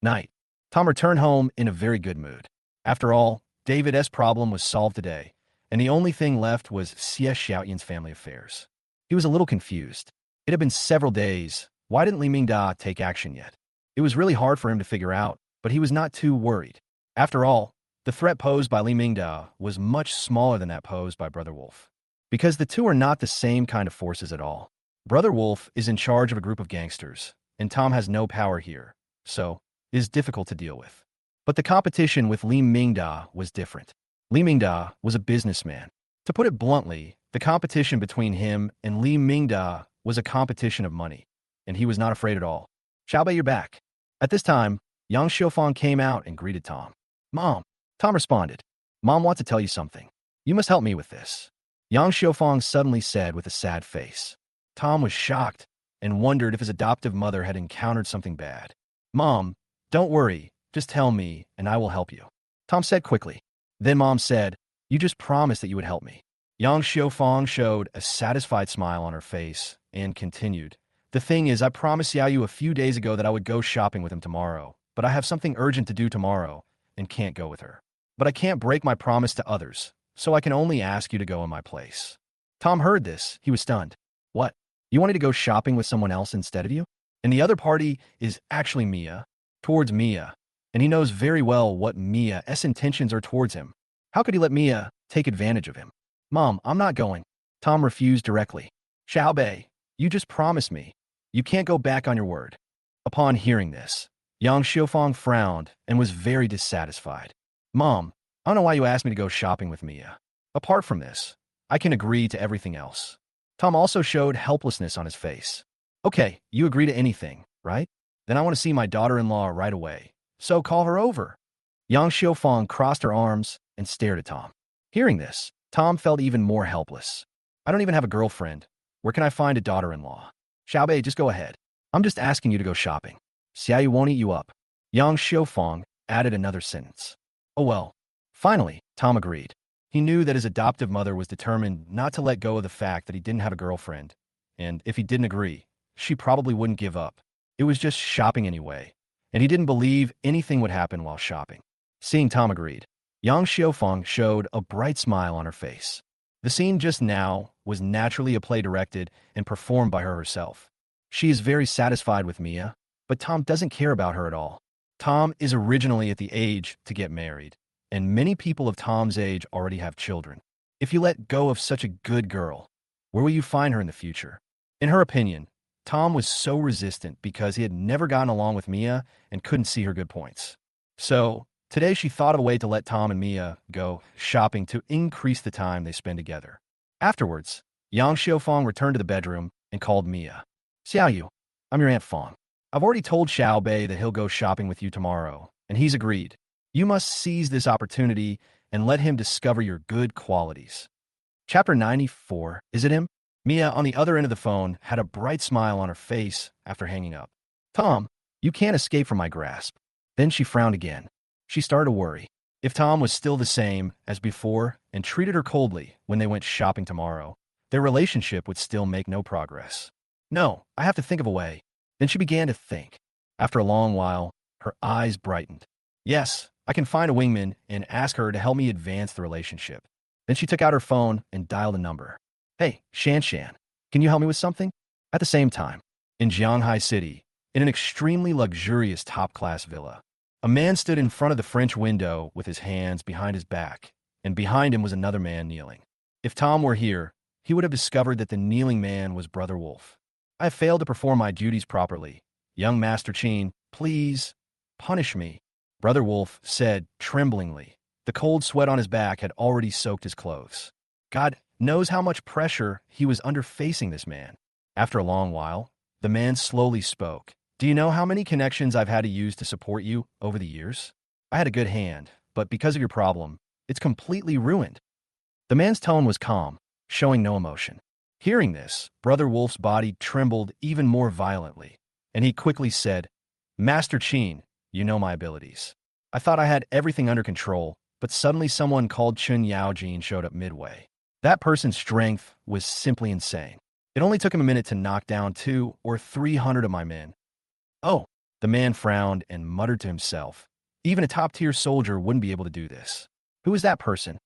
Night. Tom returned home in a very good mood. After all, David's problem was solved today, and the only thing left was Xie Xiaoyan's family affairs. He was a little confused. It had been several days. Why didn't Li Mingda take action yet? It was really hard for him to figure out, but he was not too worried. After all, the threat posed by Li Mingda was much smaller than that posed by Brother Wolf. Because the two are not the same kind of forces at all. Brother Wolf is in charge of a group of gangsters, and Tom has no power here, so it is difficult to deal with. But the competition with Li Mingda was different. Li Mingda was a businessman. To put it bluntly, the competition between him and Li Mingda was a competition of money, and he was not afraid at all. Xiaobei, you're back. At this time, Yang Xiufang came out and greeted Tom. Mom. Tom responded. Mom wants to tell you something. You must help me with this. Yang Xiufang suddenly said with a sad face. Tom was shocked and wondered if his adoptive mother had encountered something bad. Mom, don't worry. Just tell me, and I will help you. Tom said quickly. Then Mom said, you just promised that you would help me. Yang Xiufang showed a satisfied smile on her face and continued. The thing is, I promised Xiaoyu a few days ago that I would go shopping with him tomorrow, but I have something urgent to do tomorrow and can't go with her. But I can't break my promise to others, so I can only ask you to go in my place. Tom heard this. He was stunned. What? You wanted to go shopping with someone else instead of you? And the other party is actually Mia, towards Mia, and he knows very well what Mia's intentions are towards him. How could he let Mia take advantage of him? Mom, I'm not going. Tom refused directly. Xiaobei, you just promised me. You can't go back on your word. Upon hearing this, Yang Xiufang frowned and was very dissatisfied. Mom, I don't know why you asked me to go shopping with Mia. Apart from this, I can agree to everything else. Tom also showed helplessness on his face. Okay, you agree to anything, right? Then I want to see my daughter-in-law right away. So call her over. Yang Xiufang crossed her arms and stared at Tom. Hearing this, Tom felt even more helpless. I don't even have a girlfriend. Where can I find a daughter-in-law? Xiaobei, just go ahead. I'm just asking you to go shopping. Xiaoyu won't eat you up. Yang Xiufang added another sentence. Oh well. Finally, Tom agreed. He knew that his adoptive mother was determined not to let go of the fact that he didn't have a girlfriend, and if he didn't agree, she probably wouldn't give up. It was just shopping anyway, and he didn't believe anything would happen while shopping. Seeing Tom agreed, Yang Xiufang showed a bright smile on her face. The scene just now was naturally a play directed and performed by her herself. She is very satisfied with Mia, but Tom doesn't care about her at all. Tom is originally at the age to get married, and many people of Tom's age already have children. If you let go of such a good girl, Where will you find her in the future? In her opinion, Tom was so resistant because he had never gotten along with Mia and couldn't see her good points. So, today she thought of a way to let Tom and Mia go shopping to increase the time they spend together. Afterwards, Yang Xiaofeng returned to the bedroom and called Mia. Xiao Yu, I'm your Aunt Fong. I've already told Xiao Bei that he'll go shopping with you tomorrow, and he's agreed. You must seize this opportunity and let him discover your good qualities. Chapter 94, is it him? Mia, on the other end of the phone, had a bright smile on her face after hanging up. Tom, you can't escape from my grasp. Then she frowned again. She started to worry. If Tom was still the same as before and treated her coldly when they went shopping tomorrow, their relationship would still make no progress. No, I have to think of a way. Then she began to think. After a long while, her eyes brightened. Yes, I can find a wingman and ask her to help me advance the relationship. Then she took out her phone and dialed a number. Hey, Shan Shan, can you help me with something? At the same time, in Jianghai City, in an extremely luxurious top-class villa, a man stood in front of the French window with his hands behind his back, and behind him was another man kneeling. If Tom were here, he would have discovered that the kneeling man was Brother Wolf. I have failed to perform my duties properly. Young Master Qin, please, punish me, Brother Wolf said tremblingly. The cold sweat on his back had already soaked his clothes. God knows how much pressure he was under facing this man. After a long while, the man slowly spoke. Do you know how many connections I've had to use to support you over the years? I had a good hand, but because of your problem, it's completely ruined. The man's tone was calm, showing no emotion. Hearing this, Brother Wolf's body trembled even more violently, and he quickly said, Master Qin, you know my abilities. I thought I had everything under control, but suddenly someone called Chun Yaojin showed up midway. That person's strength was simply insane. It only took him a minute to knock down 200 or 300 of my men. Oh, the man frowned and muttered to himself. Even a top-tier soldier wouldn't be able to do this. Who is that person?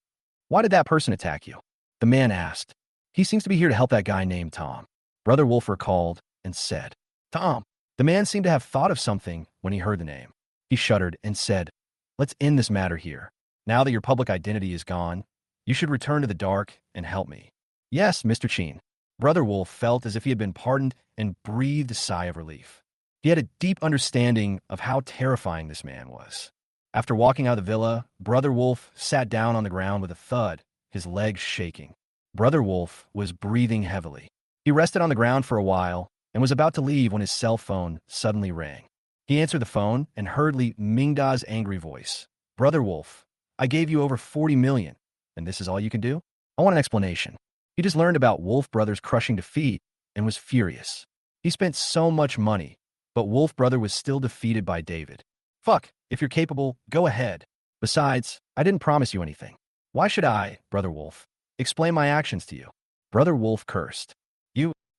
Why did that person attack you? The man asked. He seems to be here to help that guy named Tom. Brother Wolf recalled and said, Tom. The man seemed to have thought of something when he heard the name. He shuddered and said, Let's end this matter here. Now that your public identity is gone, you should return to the dark and help me. Yes, Mr. Qin. Brother Wolf felt as if he had been pardoned and breathed a sigh of relief. He had a deep understanding of how terrifying this man was. After walking out of the villa, Brother Wolf sat down on the ground with a thud, his legs shaking. Brother Wolf was breathing heavily. He rested on the ground for a while and was about to leave when his cell phone suddenly rang. He answered the phone and heard Li Mingda's angry voice. Brother Wolf, I gave you over 40 million, and this is all you can do? I want an explanation. He just learned about Wolf Brothers' crushing defeat and was furious. He spent so much money, but Wolf Brother was still defeated by David. Fuck, if you're capable, go ahead. Besides, I didn't promise you anything. Why should I, Brother Wolf, explain my actions to you? Brother Wolf cursed.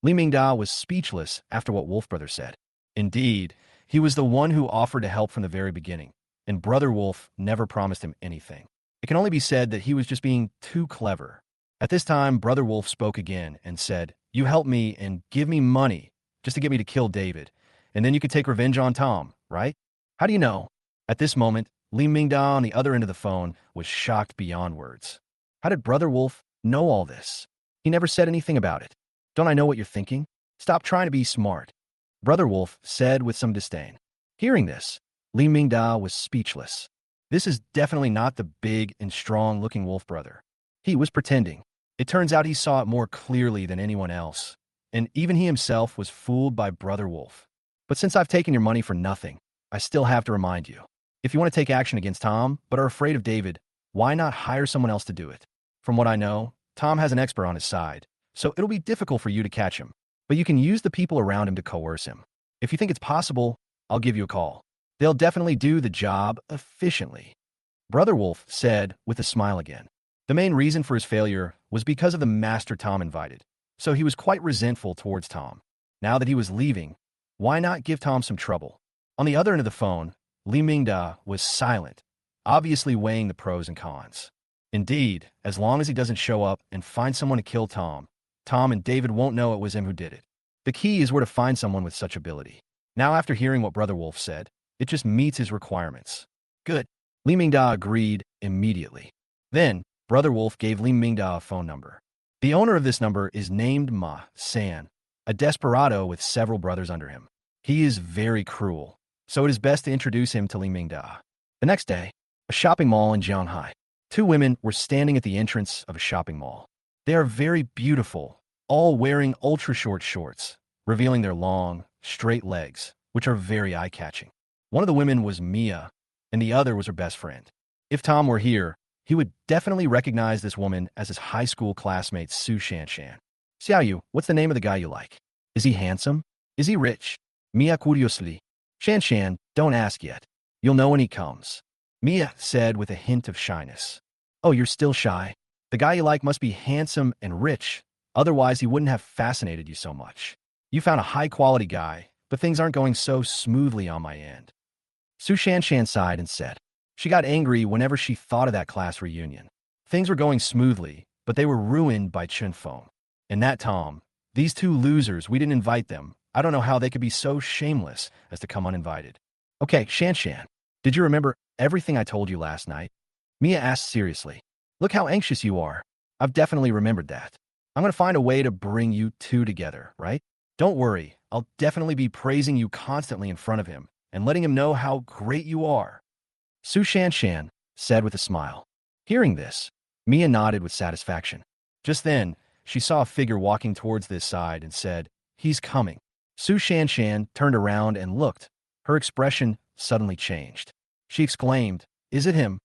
Li Mingda was speechless after what Wolf Brother said. Indeed, he was the one who offered to help from the very beginning, and Brother Wolf never promised him anything. It can only be said that he was just being too clever. At this time, Brother Wolf spoke again and said, You help me and give me money just to get me to kill David, and then you could take revenge on Tom, right? How do you know? At this moment, Li Mingda on the other end of the phone was shocked beyond words. How did Brother Wolf know all this? He never said anything about it. Don't I know what you're thinking? Stop trying to be smart. Brother Wolf said with some disdain. Hearing this, Li Mingda was speechless. This is definitely not the big and strong-looking Wolf Brother. He was pretending. It turns out he saw it more clearly than anyone else, and even he himself was fooled by Brother Wolf. But since I've taken your money for nothing, I still have to remind you. If you want to take action against Tom, but are afraid of David, why not hire someone else to do it? From what I know, Tom has an expert on his side, so it'll be difficult for you to catch him. But you can use the people around him to coerce him. If you think it's possible, I'll give you a call. They'll definitely do the job efficiently. Brother Wolf said with a smile again. The main reason for his failure was because of the master Tom invited, so he was quite resentful towards Tom. Now that he was leaving, why not give Tom some trouble? On the other end of the phone, Li Mingda was silent, obviously weighing the pros and cons. Indeed, as long as he doesn't show up and find someone to kill Tom, Tom and David won't know it was him who did it. The key is where to find someone with such ability. Now, after hearing what Brother Wolf said, it just meets his requirements. Good. Li Mingda agreed immediately. Then, Brother Wolf gave Li Mingda a phone number. The owner of this number is named Ma-san, a desperado with several brothers under him. He is very cruel, so it is best to introduce him to Li Mingda. The next day, a shopping mall in Jianhai. Two women were standing at the entrance of a shopping mall. They are very beautiful, all wearing ultra-short shorts, revealing their long, straight legs, which are very eye-catching. One of the women was Mia, and the other was her best friend. If Tom were here, he would definitely recognize this woman as his high school classmate Su Shanshan. Xiaoyu, what's the name of the guy you like? Is he handsome? Is he rich? Mia curiously. Shanshan, don't ask yet. You'll know when he comes. Mia said with a hint of shyness. Oh, you're still shy? The guy you like must be handsome and rich, otherwise he wouldn't have fascinated you so much. You found a high-quality guy, but things aren't going so smoothly on my end. Su Shanshan sighed and said. She got angry whenever she thought of that class reunion. Things were going smoothly, but they were ruined by Chunfeng. And that Tom, these two losers, we didn't invite them. I don't know how they could be so shameless as to come uninvited. Okay, Shanshan, did you remember everything I told you last night? Mia asked seriously. Look how anxious you are. I've definitely remembered that. I'm going to find a way to bring you two together, right? Don't worry, I'll definitely be praising you constantly in front of him and letting him know how great you are. Su Shanshan said with a smile. Hearing this, Mia nodded with satisfaction. Just then, she saw a figure walking towards this side and said, He's coming. Su Shanshan turned around and looked. Her expression suddenly changed. She exclaimed, Is it him?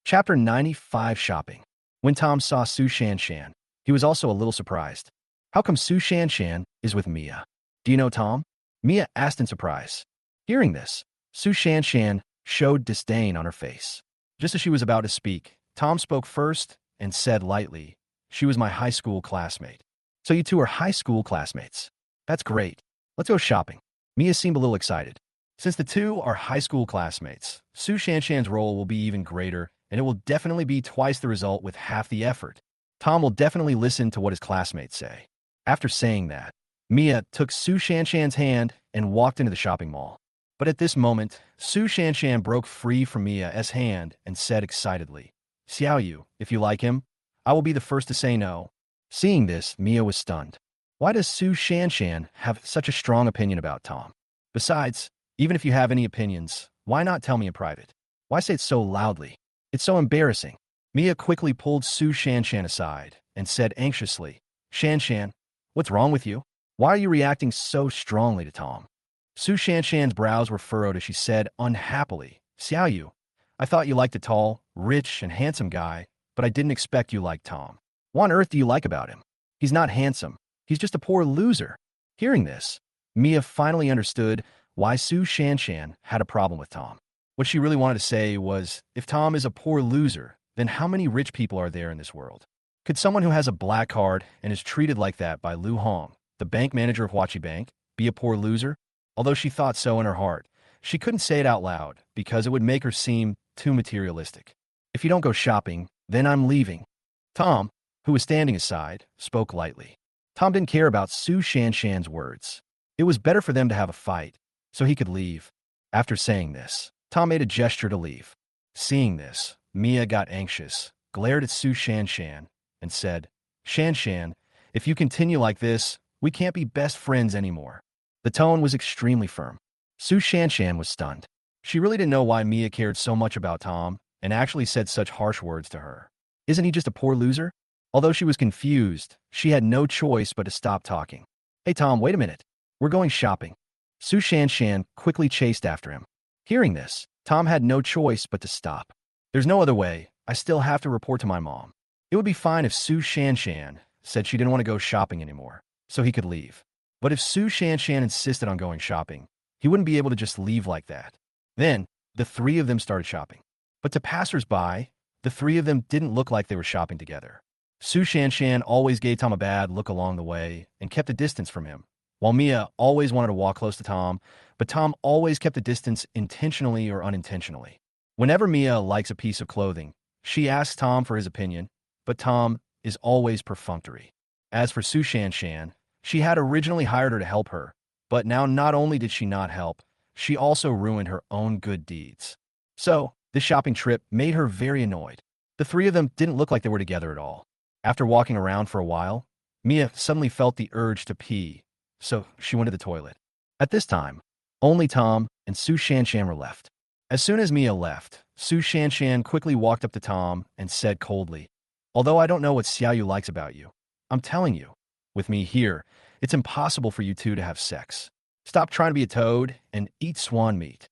Chapter 95 Shopping. When Tom saw Su Shanshan, he was also a little surprised. How come Su Shanshan is with Mia? Do you know Tom? Mia asked in surprise. Hearing this, Su Shanshan showed disdain on her face. Just as she was about to speak, Tom spoke first and said lightly, She was my high school classmate. So you two are high school classmates. That's great. Let's go shopping. Mia seemed a little excited. Since the two are high school classmates, Su Shanshan's role will be even greater, and it will definitely be twice the result with half the effort. Tom will definitely listen to what his classmates say. After saying that, Mia took Su Shanshan's hand and walked into the shopping mall. But at this moment, Su Shanshan broke free from Mia's hand and said excitedly, Xiaoyu, if you like him, I will be the first to say no. Seeing this, Mia was stunned. Why does Su Shanshan have such a strong opinion about Tom? Besides, even if you have any opinions, why not tell me in private? Why say it so loudly? It's so embarrassing. Mia quickly pulled Su Shanshan aside and said anxiously, Shanshan, what's wrong with you? Why are you reacting so strongly to Tom? Su Shanshan's brows were furrowed as she said unhappily, Xiaoyu, I thought you liked a tall, rich, and handsome guy, but I didn't expect you liked Tom. What on earth do you like about him? He's not handsome. He's just a poor loser. Hearing this, Mia finally understood why Su Shanshan had a problem with Tom. What she really wanted to say was, if Tom is a poor loser, then how many rich people are there in this world? Could someone who has a black card and is treated like that by Lu Hong, the bank manager of Huachi Bank, be a poor loser? Although she thought so in her heart, she couldn't say it out loud because it would make her seem too materialistic. If you don't go shopping, then I'm leaving. Tom, who was standing aside, spoke lightly. Tom didn't care about Su Shanshan's words. It was better for them to have a fight, so he could leave. After saying this, Tom made a gesture to leave. Seeing this, Mia got anxious, glared at Su Shanshan, and said, Shanshan, if you continue like this, we can't be best friends anymore. The tone was extremely firm. Su Shanshan was stunned. She really didn't know why Mia cared so much about Tom and actually said such harsh words to her. Isn't he just a poor loser? Although she was confused, she had no choice but to stop talking. Hey Tom, wait a minute. We're going shopping. Su Shanshan quickly chased after him. Hearing this, Tom had no choice but to stop. There's no other way. I still have to report to my mom. It would be fine if Su Shanshan said she didn't want to go shopping anymore, so he could leave. But if Su Shanshan insisted on going shopping, he wouldn't be able to just leave like that. Then, the three of them started shopping. But to passers-by, the three of them didn't look like they were shopping together. Su Shanshan always gave Tom a bad look along the way and kept a distance from him, while Mia always wanted to walk close to Tom, but Tom always kept a distance intentionally or unintentionally. Whenever Mia likes a piece of clothing, she asks Tom for his opinion, but Tom is always perfunctory. As for Su Shanshan, she had originally hired her to help her, but now not only did she not help, she also ruined her own good deeds. So, this shopping trip made her very annoyed. The three of them didn't look like they were together at all. After walking around for a while, Mia suddenly felt the urge to pee, so she went to the toilet. At this time, only Tom and Su Shanshan were left. As soon as Mia left, Su Shanshan quickly walked up to Tom and said coldly, "Although I don't know what Xiaoyu likes about you, I'm telling you, with me here, it's impossible for you two to have sex. Stop trying to be a toad and eat swan meat."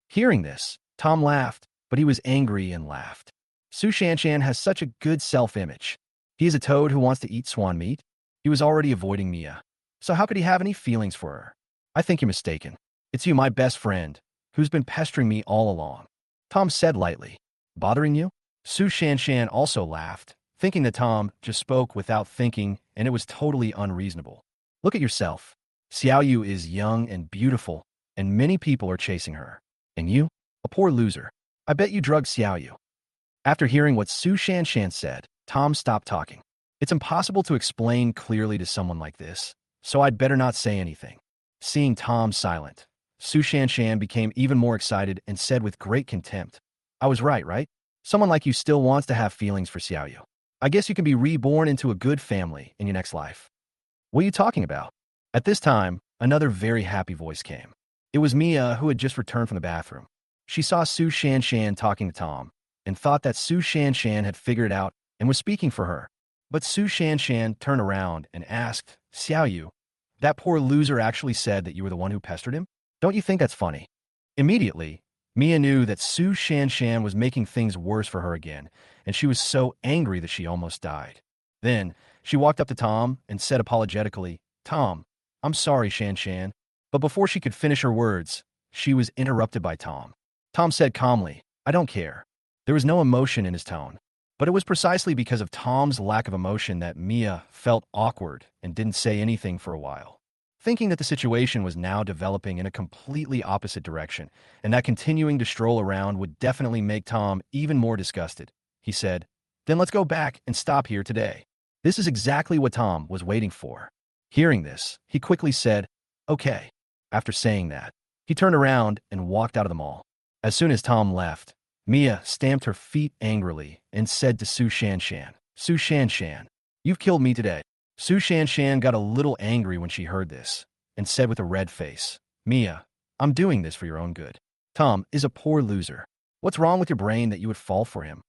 Hearing this, Tom laughed, but he was angry and laughed. Su Shanshan has such a good self-image. He is a toad who wants to eat swan meat. He was already avoiding Mia, so how could he have any feelings for her? I think you're mistaken. It's you, my best friend, who's been pestering me all along. Tom said lightly. Bothering you? Su Shanshan also laughed, thinking that Tom just spoke without thinking, and it was totally unreasonable. Look at yourself. Xiaoyu is young and beautiful, and many people are chasing her. And you? A poor loser. I bet you drugged Xiaoyu. After hearing what Su Shanshan said, Tom stopped talking. It's impossible to explain clearly to someone like this, so I'd better not say anything. Seeing Tom silent, Su Shanshan became even more excited and said with great contempt, I was right? Someone like you still wants to have feelings for Xiaoyu. I guess you can be reborn into a good family in your next life. What are you talking about? At this time, another very happy voice came. It was Mia, who had just returned from the bathroom. She saw Su Shanshan talking to Tom and thought that Su Shanshan had figured it out and was speaking for her. But Su Shanshan turned around and asked, Xiaoyu, that poor loser actually said that you were the one who pestered him? Don't you think that's funny? Immediately, Mia knew that Su Shanshan was making things worse for her again, and she was so angry that she almost died. Then, she walked up to Tom and said apologetically, Tom, I'm sorry, Shanshan. But before she could finish her words, she was interrupted by Tom. Tom said calmly, I don't care. There was no emotion in his tone. But it was precisely because of Tom's lack of emotion that Mia felt awkward and didn't say anything for a while. Thinking that the situation was now developing in a completely opposite direction, and that continuing to stroll around would definitely make Tom even more disgusted, he said, Then let's go back and stop here today. This is exactly what Tom was waiting for. Hearing this, he quickly said, Okay. After saying that, he turned around and walked out of the mall. As soon as Tom left, Mia stamped her feet angrily and said to Su Shanshan, Su Shanshan, you've killed me today. Su Shanshan got a little angry when she heard this and said with a red face, Mia, I'm doing this for your own good. Tom is a poor loser. What's wrong with your brain that you would fall for him?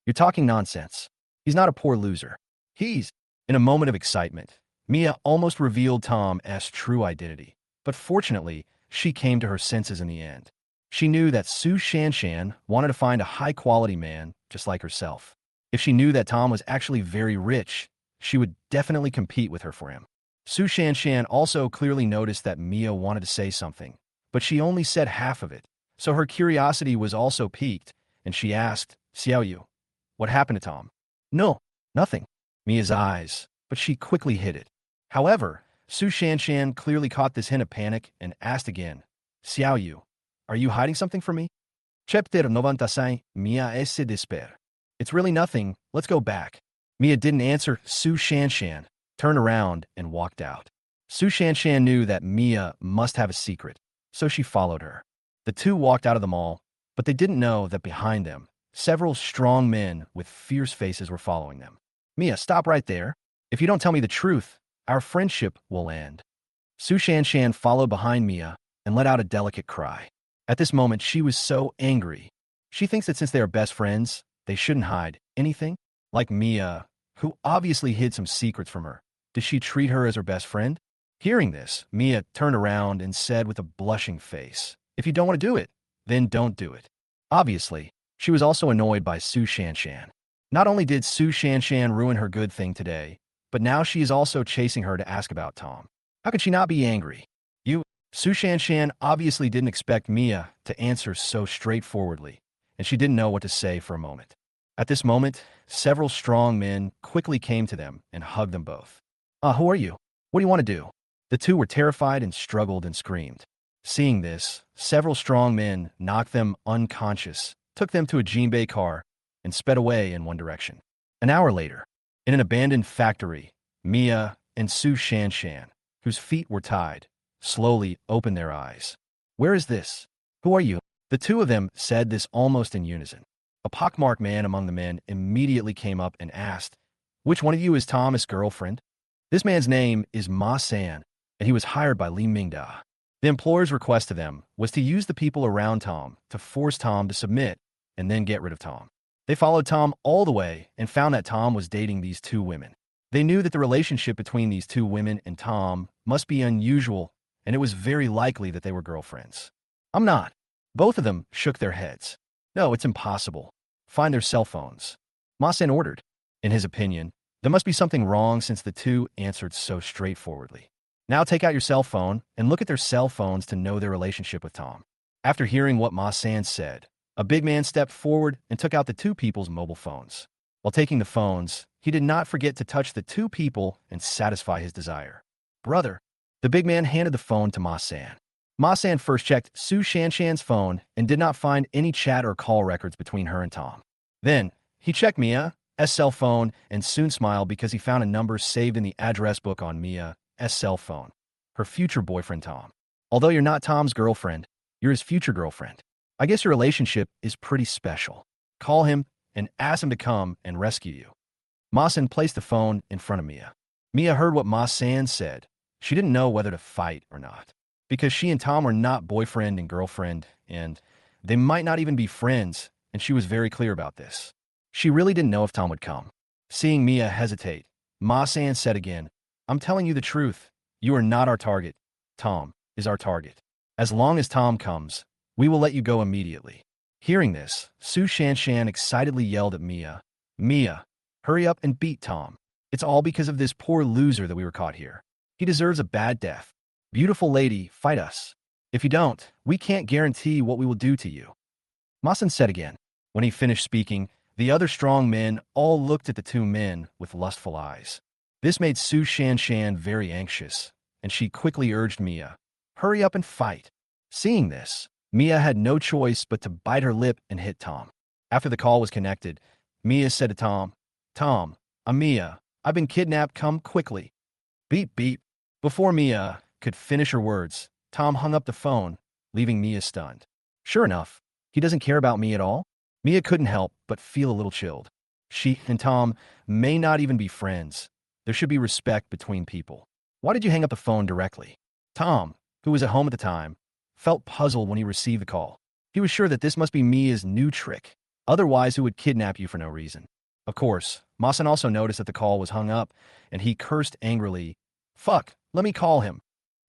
You're talking nonsense. He's not a poor loser. He's... In a moment of excitement, Mia almost revealed Tom's true identity, but fortunately, she came to her senses in the end. She knew that Su Shanshan wanted to find a high-quality man just like herself. If she knew that Tom was actually very rich, she would definitely compete with her for him. Su Shanshan also clearly noticed that Mia wanted to say something, but she only said half of it, so her curiosity was also piqued, and she asked, Xiaoyu, what happened to Tom? No, nothing. Mia's eyes, but she quickly hid it. However, Su Shanshan clearly caught this hint of panic and asked again, Xiaoyu, are you hiding something from me? Chapter 96, Mia ese despair. It's really nothing, let's go back. Mia didn't answer Su Shanshan, turned around and walked out. Su Shanshan knew that Mia must have a secret, so she followed her. The two walked out of the mall, but they didn't know that behind them, several strong men with fierce faces were following them. Mia, stop right there. If you don't tell me the truth, our friendship will end. Su Shanshan followed behind Mia and let out a delicate cry. At this moment, she was so angry. She thinks that since they are best friends, they shouldn't hide anything. Like Mia, who obviously hid some secrets from her. Did she treat her as her best friend? Hearing this, Mia turned around and said with a blushing face, If you don't want to do it, then don't do it. Obviously, she was also annoyed by Su Shanshan. Not only did Su Shanshan ruin her good thing today, but now she is also chasing her to ask about Tom. How could she not be angry? Su Shanshan obviously didn't expect Mia to answer so straightforwardly, and she didn't know what to say for a moment. At this moment, several strong men quickly came to them and hugged them both. Who are you? What do you want to do? The two were terrified and struggled and screamed. Seeing this, several strong men knocked them unconscious, took them to a Jinbei car, and sped away in one direction. An hour later, in an abandoned factory, Mia and Su Shanshan, whose feet were tied, slowly opened their eyes. Where is this? Who are you? The two of them said this almost in unison. A pockmarked man among the men immediately came up and asked, Which one of you is Tom's girlfriend? This man's name is Ma San, and he was hired by Li Mingda. The employer's request to them was to use the people around Tom to force Tom to submit and then get rid of Tom. They followed Tom all the way and found that Tom was dating these two women. They knew that the relationship between these two women and Tom must be unusual, and it was very likely that they were girlfriends. I'm not. Both of them shook their heads. No, it's impossible. Find their cell phones. Ma San ordered. In his opinion, there must be something wrong since the two answered so straightforwardly. Now take out your cell phone and look at their cell phones to know their relationship with Tom. After hearing what Ma San said, a big man stepped forward and took out the two people's mobile phones. While taking the phones, he did not forget to touch the two people and satisfy his desire. Brother, the big man handed the phone to Ma San. Ma San first checked Su Shanshan's phone and did not find any chat or call records between her and Tom. Then, he checked Mia's cell phone and soon smiled because he found a number saved in the address book on Mia's cell phone, her future boyfriend Tom. Although you're not Tom's girlfriend, you're his future girlfriend. I guess your relationship is pretty special. Call him and ask him to come and rescue you. Ma San placed the phone in front of Mia. Mia heard what Ma San said. She didn't know whether to fight or not, because she and Tom were not boyfriend and girlfriend, and they might not even be friends, and she was very clear about this. She really didn't know if Tom would come. Seeing Mia hesitate, Ma San said again, I'm telling you the truth. You are not our target. Tom is our target. As long as Tom comes, we will let you go immediately. Hearing this, Su Shanshan excitedly yelled at Mia, Mia, hurry up and beat Tom. It's all because of this poor loser that we were caught here. He deserves a bad death. Beautiful lady, fight us. If you don't, we can't guarantee what we will do to you. Ma San said again. When he finished speaking, the other strong men all looked at the two men with lustful eyes. This made Su Shanshan very anxious, and she quickly urged Mia, hurry up and fight. Seeing this, Mia had no choice but to bite her lip and hit Tom. After the call was connected, Mia said to Tom, Tom, I'm Mia. I've been kidnapped. Come quickly. Beep, beep. Before Mia could finish her words, Tom hung up the phone, leaving Mia stunned. Sure enough, he doesn't care about me at all. Mia couldn't help but feel a little chilled. She and Tom may not even be friends. There should be respect between people. Why did you hang up the phone directly? Tom, who was at home at the time, felt puzzled when he received the call. He was sure that this must be Mia's new trick. Otherwise, who would kidnap you for no reason? Of course, Ma San also noticed that the call was hung up, and he cursed angrily. Fuck, let me call him.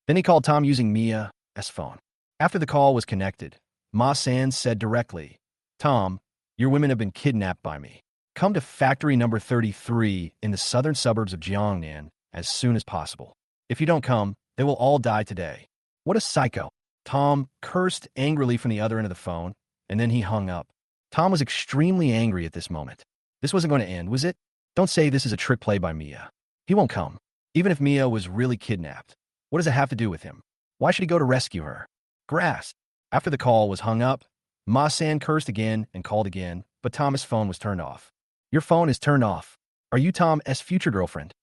Then he called Tom using Mia's phone. After the call was connected, Ma San said directly, Tom, your women have been kidnapped by me. Come to factory number 33 in the southern suburbs of Jiangnan as soon as possible. If you don't come, they will all die today. What a psycho. Tom cursed angrily from the other end of the phone, and then he hung up. Tom was extremely angry at this moment. This wasn't going to end, was it? Don't say this is a trick play by Mia. He won't come. Even if Mia was really kidnapped, what does it have to do with him? Why should he go to rescue her? Grass. After the call was hung up, Ma San cursed again and called again, but Tom's phone was turned off. Your phone is turned off. Are you Tom's future girlfriend?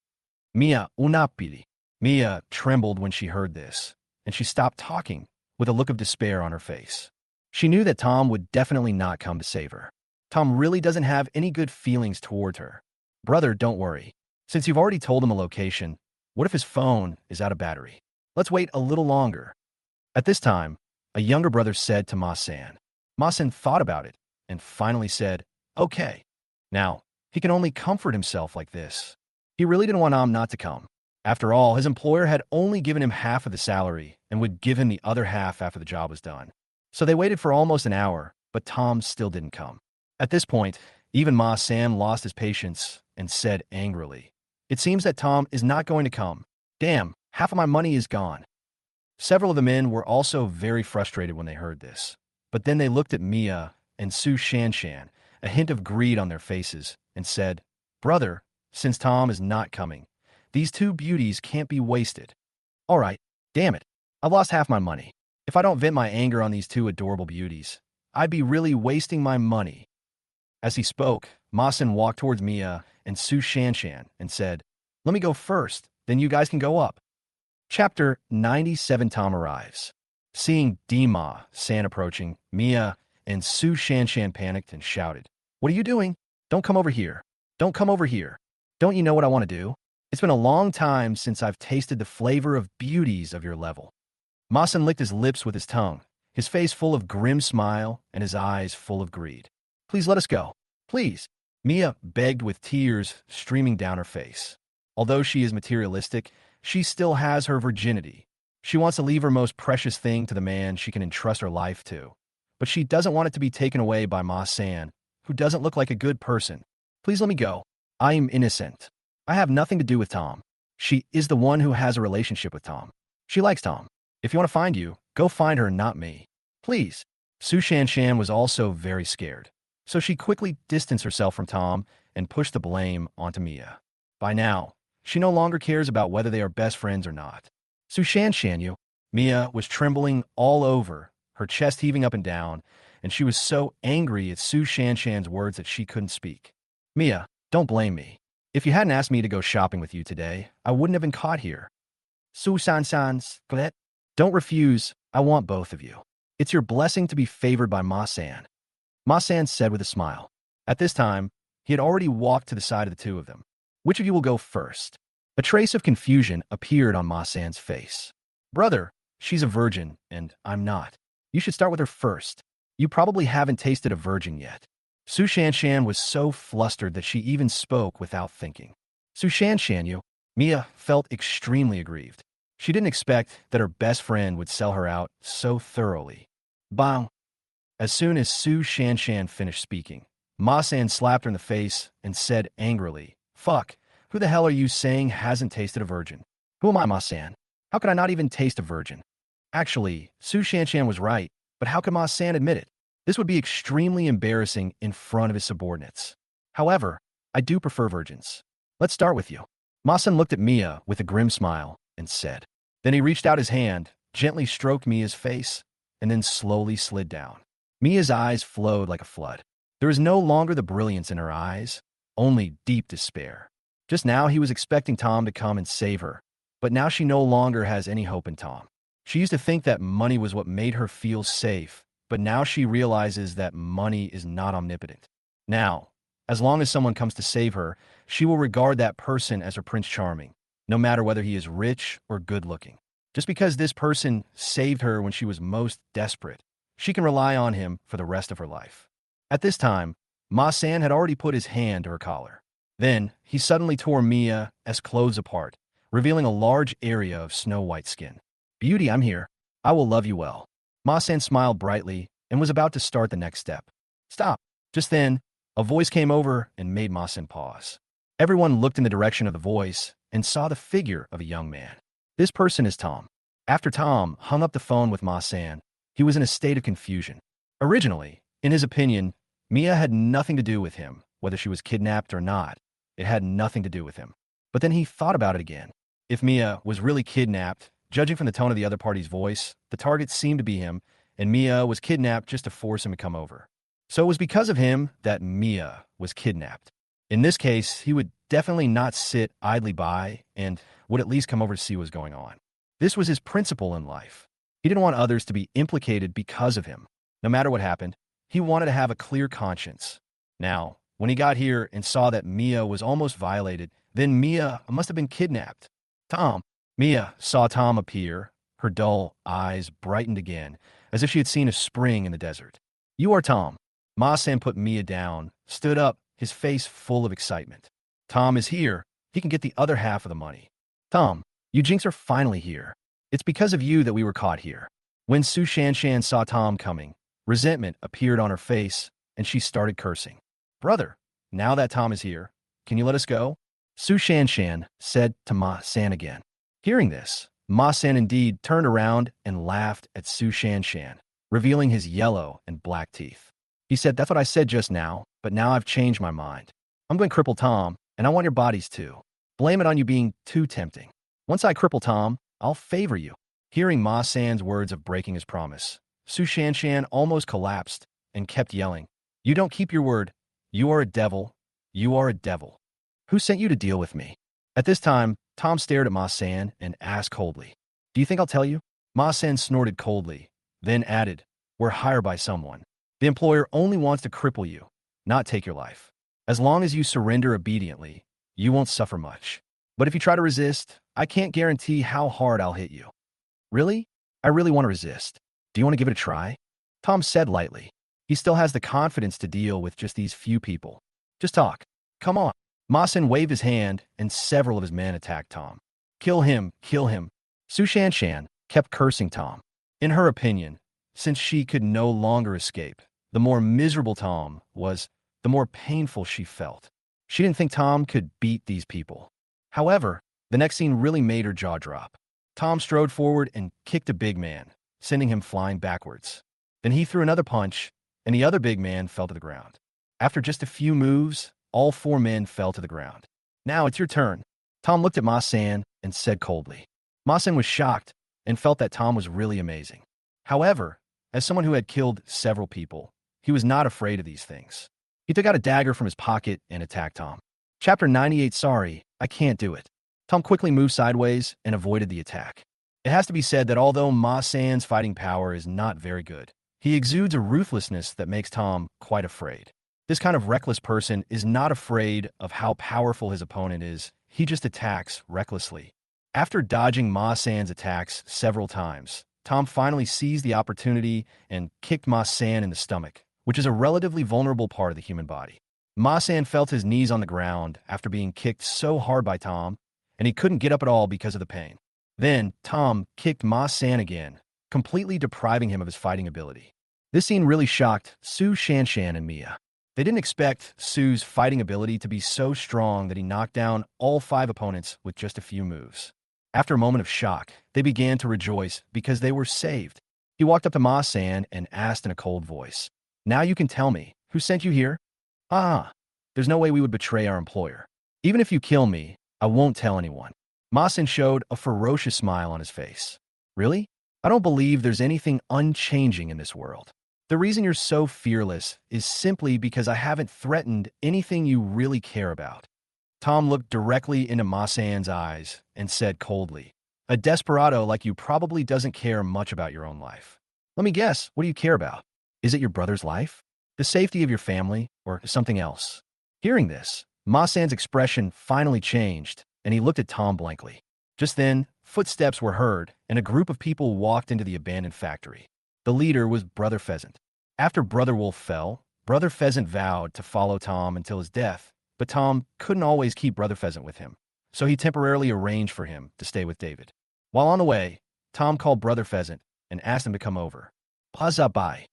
Mia unapili. Mia trembled when she heard this, and she stopped talking with a look of despair on her face. She knew that Tom would definitely not come to save her. Tom really doesn't have any good feelings toward her. Brother, don't worry. Since you've already told him a location, what if his phone is out of battery? Let's wait a little longer. At this time, a younger brother said to Ma San. Ma San thought about it and finally said, okay. Now, he can only comfort himself like this. He really didn't want Am not to come. After all, his employer had only given him half of the salary and would give him the other half after the job was done. So they waited for almost an hour, but Tom still didn't come. At this point, even Ma San lost his patience and said angrily, it seems that Tom is not going to come. Damn, half of my money is gone. Several of the men were also very frustrated when they heard this. But then they looked at Mia and Su Shanshan, a hint of greed on their faces, and said, brother, since Tom is not coming, these two beauties can't be wasted. All right, damn it. I've lost half my money. If I don't vent my anger on these two adorable beauties, I'd be really wasting my money. As he spoke, Ma San walked towards Mia and Su Shanshan and said, let me go first, then you guys can go up. Chapter 97. Tom arrives. Seeing Ma San approaching, Mia and Su Shanshan panicked and shouted, what are you doing? Don't come over here. Don't come over here. Don't you know what I want to do? It's been a long time since I've tasted the flavor of beauties of your level. Masen licked his lips with his tongue, his face full of grim smile and his eyes full of greed. Please let us go. Please. Mia begged with tears streaming down her face. Although she is materialistic, she still has her virginity. She wants to leave her most precious thing to the man she can entrust her life to. But she doesn't want it to be taken away by Ma San, who doesn't look like a good person. Please let me go. I am innocent. I have nothing to do with Tom. She is the one who has a relationship with Tom. She likes Tom. If you want to find you, go find her, not me. Please. Su Shanshan was also very scared, so she quickly distanced herself from Tom and pushed the blame onto Mia. By now, she no longer cares about whether they are best friends or not. Su Shanshan, you. Mia was trembling all over, her chest heaving up and down, and she was so angry at Su Shanshan's words that she couldn't speak. Mia, don't blame me. If you hadn't asked me to go shopping with you today, I wouldn't have been caught here. Su Shanshan's glet. Don't refuse. I want both of you. It's your blessing to be favored by Ma San. Ma San said with a smile. At this time, he had already walked to the side of the two of them. Which of you will go first? A trace of confusion appeared on Ma San's face. Brother, she's a virgin, and I'm not. You should start with her first. You probably haven't tasted a virgin yet. Su Shanshan was so flustered that she even spoke without thinking. Su Shanshan, you. Mia felt extremely aggrieved. She didn't expect that her best friend would sell her out so thoroughly. Bang! As soon as Su Shanshan finished speaking, Ma San slapped her in the face and said angrily, Fuck, who the hell are you saying hasn't tasted a virgin? Who am I, Ma San? How could I not even taste a virgin? Actually, Su Shanshan was right, but how could Ma San admit it? This would be extremely embarrassing in front of his subordinates. However, I do prefer virgins. Let's start with you. Ma San looked at Mia with a grim smile and said. Then he reached out his hand, gently stroked Mia's face, and then slowly slid down. Mia's eyes flowed like a flood. There was no longer the brilliance in her eyes, only deep despair. Just now he was expecting Tom to come and save her, but now she no longer has any hope in Tom. She used to think that money was what made her feel safe, but now she realizes that money is not omnipotent. Now, as long as someone comes to save her, she will regard that person as her Prince Charming, no matter whether he is rich or good-looking. Just because this person saved her when she was most desperate, she can rely on him for the rest of her life. At this time, Ma San had already put his hand to her collar. Then, he suddenly tore Mia's clothes apart, revealing a large area of snow-white skin. Beauty, I'm here. I will love you well. Ma San smiled brightly and was about to start the next step. Stop. Just then, a voice came over and made Ma San pause. Everyone looked in the direction of the voice and saw the figure of a young man. This person is Tom. After Tom hung up the phone with Ma San, he was in a state of confusion. Originally, in his opinion, Mia had nothing to do with him, whether she was kidnapped or not. It had nothing to do with him. But then he thought about it again. If Mia was really kidnapped, judging from the tone of the other party's voice, the target seemed to be him, and Mia was kidnapped just to force him to come over. So it was because of him that Mia was kidnapped. In this case, he would definitely not sit idly by and would at least come over to see what was going on. This was his principle in life. He didn't want others to be implicated because of him. No matter what happened, he wanted to have a clear conscience. Now, when he got here and saw that Mia was almost violated, then Mia must have been kidnapped. Tom. Mia saw Tom appear. Her dull eyes brightened again, as if she had seen a spring in the desert. You are Tom. Ma San put Mia down, stood up, his face full of excitement. Tom is here. He can get the other half of the money. Tom, you jinx are finally here. It's because of you that we were caught here. When Su Shanshan saw Tom coming, resentment appeared on her face, and she started cursing. Brother, now that Tom is here, can you let us go? Su Shanshan said to Ma San again. Hearing this, Ma San indeed turned around and laughed at Su Shanshan, revealing his yellow and black teeth. He said, that's what I said just now, but now I've changed my mind. I'm going to cripple Tom, and I want your bodies too. Blame it on you being too tempting. Once I cripple Tom, I'll favor you. Hearing Ma San's words of breaking his promise, Su Shanshan almost collapsed and kept yelling, You don't keep your word. You are a devil. You are a devil. Who sent you to deal with me? At this time, Tom stared at Ma San and asked coldly, Do you think I'll tell you? Ma San snorted coldly, then added, We're hired by someone. The employer only wants to cripple you, not take your life. As long as you surrender obediently, you won't suffer much. But if you try to resist, I can't guarantee how hard I'll hit you. Really? I really want to resist. Do you want to give it a try? Tom said lightly. He still has the confidence to deal with just these few people. Just talk. Come on. Ma-sen waved his hand, and several of his men attacked Tom. Kill him, kill him. Su Shanshan kept cursing Tom. In her opinion, since she could no longer escape, the more miserable Tom was, the more painful she felt. She didn't think Tom could beat these people. However, the next scene really made her jaw drop. Tom strode forward and kicked a big man, sending him flying backwards. Then he threw another punch, and the other big man fell to the ground. After just a few moves, all four men fell to the ground. Now it's your turn. Tom looked at Ma-san and said coldly. Ma-san was shocked and felt that Tom was really amazing. However, as someone who had killed several people, he was not afraid of these things. He took out a dagger from his pocket and attacked Tom. Chapter 98. Sorry, I can't do it. Tom quickly moved sideways and avoided the attack. It has to be said that although Ma-san's fighting power is not very good, he exudes a ruthlessness that makes Tom quite afraid. This kind of reckless person is not afraid of how powerful his opponent is. He just attacks recklessly. After dodging Ma-san's attacks several times, Tom finally seized the opportunity and kicked Ma-san in the stomach, which is a relatively vulnerable part of the human body. Ma-san felt his knees on the ground after being kicked so hard by Tom, and he couldn't get up at all because of the pain. Then, Tom kicked Ma-san again, completely depriving him of his fighting ability. This scene really shocked Su Shanshan and Mia. They didn't expect Su's fighting ability to be so strong that he knocked down all 5 opponents with just a few moves. After a moment of shock, they began to rejoice because they were saved. He walked up to Ma-san and asked in a cold voice, "Now you can tell me, who sent you here?" "Ah, there's no way we would betray our employer. Even if you kill me, I won't tell anyone." Ma-san showed a ferocious smile on his face. "Really? I don't believe there's anything unchanging in this world. The reason you're so fearless is simply because I haven't threatened anything you really care about." Tom looked directly into Ma-san's eyes and said coldly, "A desperado like you probably doesn't care much about your own life. Let me guess, what do you care about? Is it your brother's life? The safety of your family? Or something else?" Hearing this, Ma-san's expression finally changed, and he looked at Tom blankly. Just then, footsteps were heard, and a group of people walked into the abandoned factory. The leader was Brother Pheasant. After Brother Wolf fell, Brother Pheasant vowed to follow Tom until his death, but Tom couldn't always keep Brother Pheasant with him, so he temporarily arranged for him to stay with David. While on the way, Tom called Brother Pheasant and asked him to come over. "Paza bai."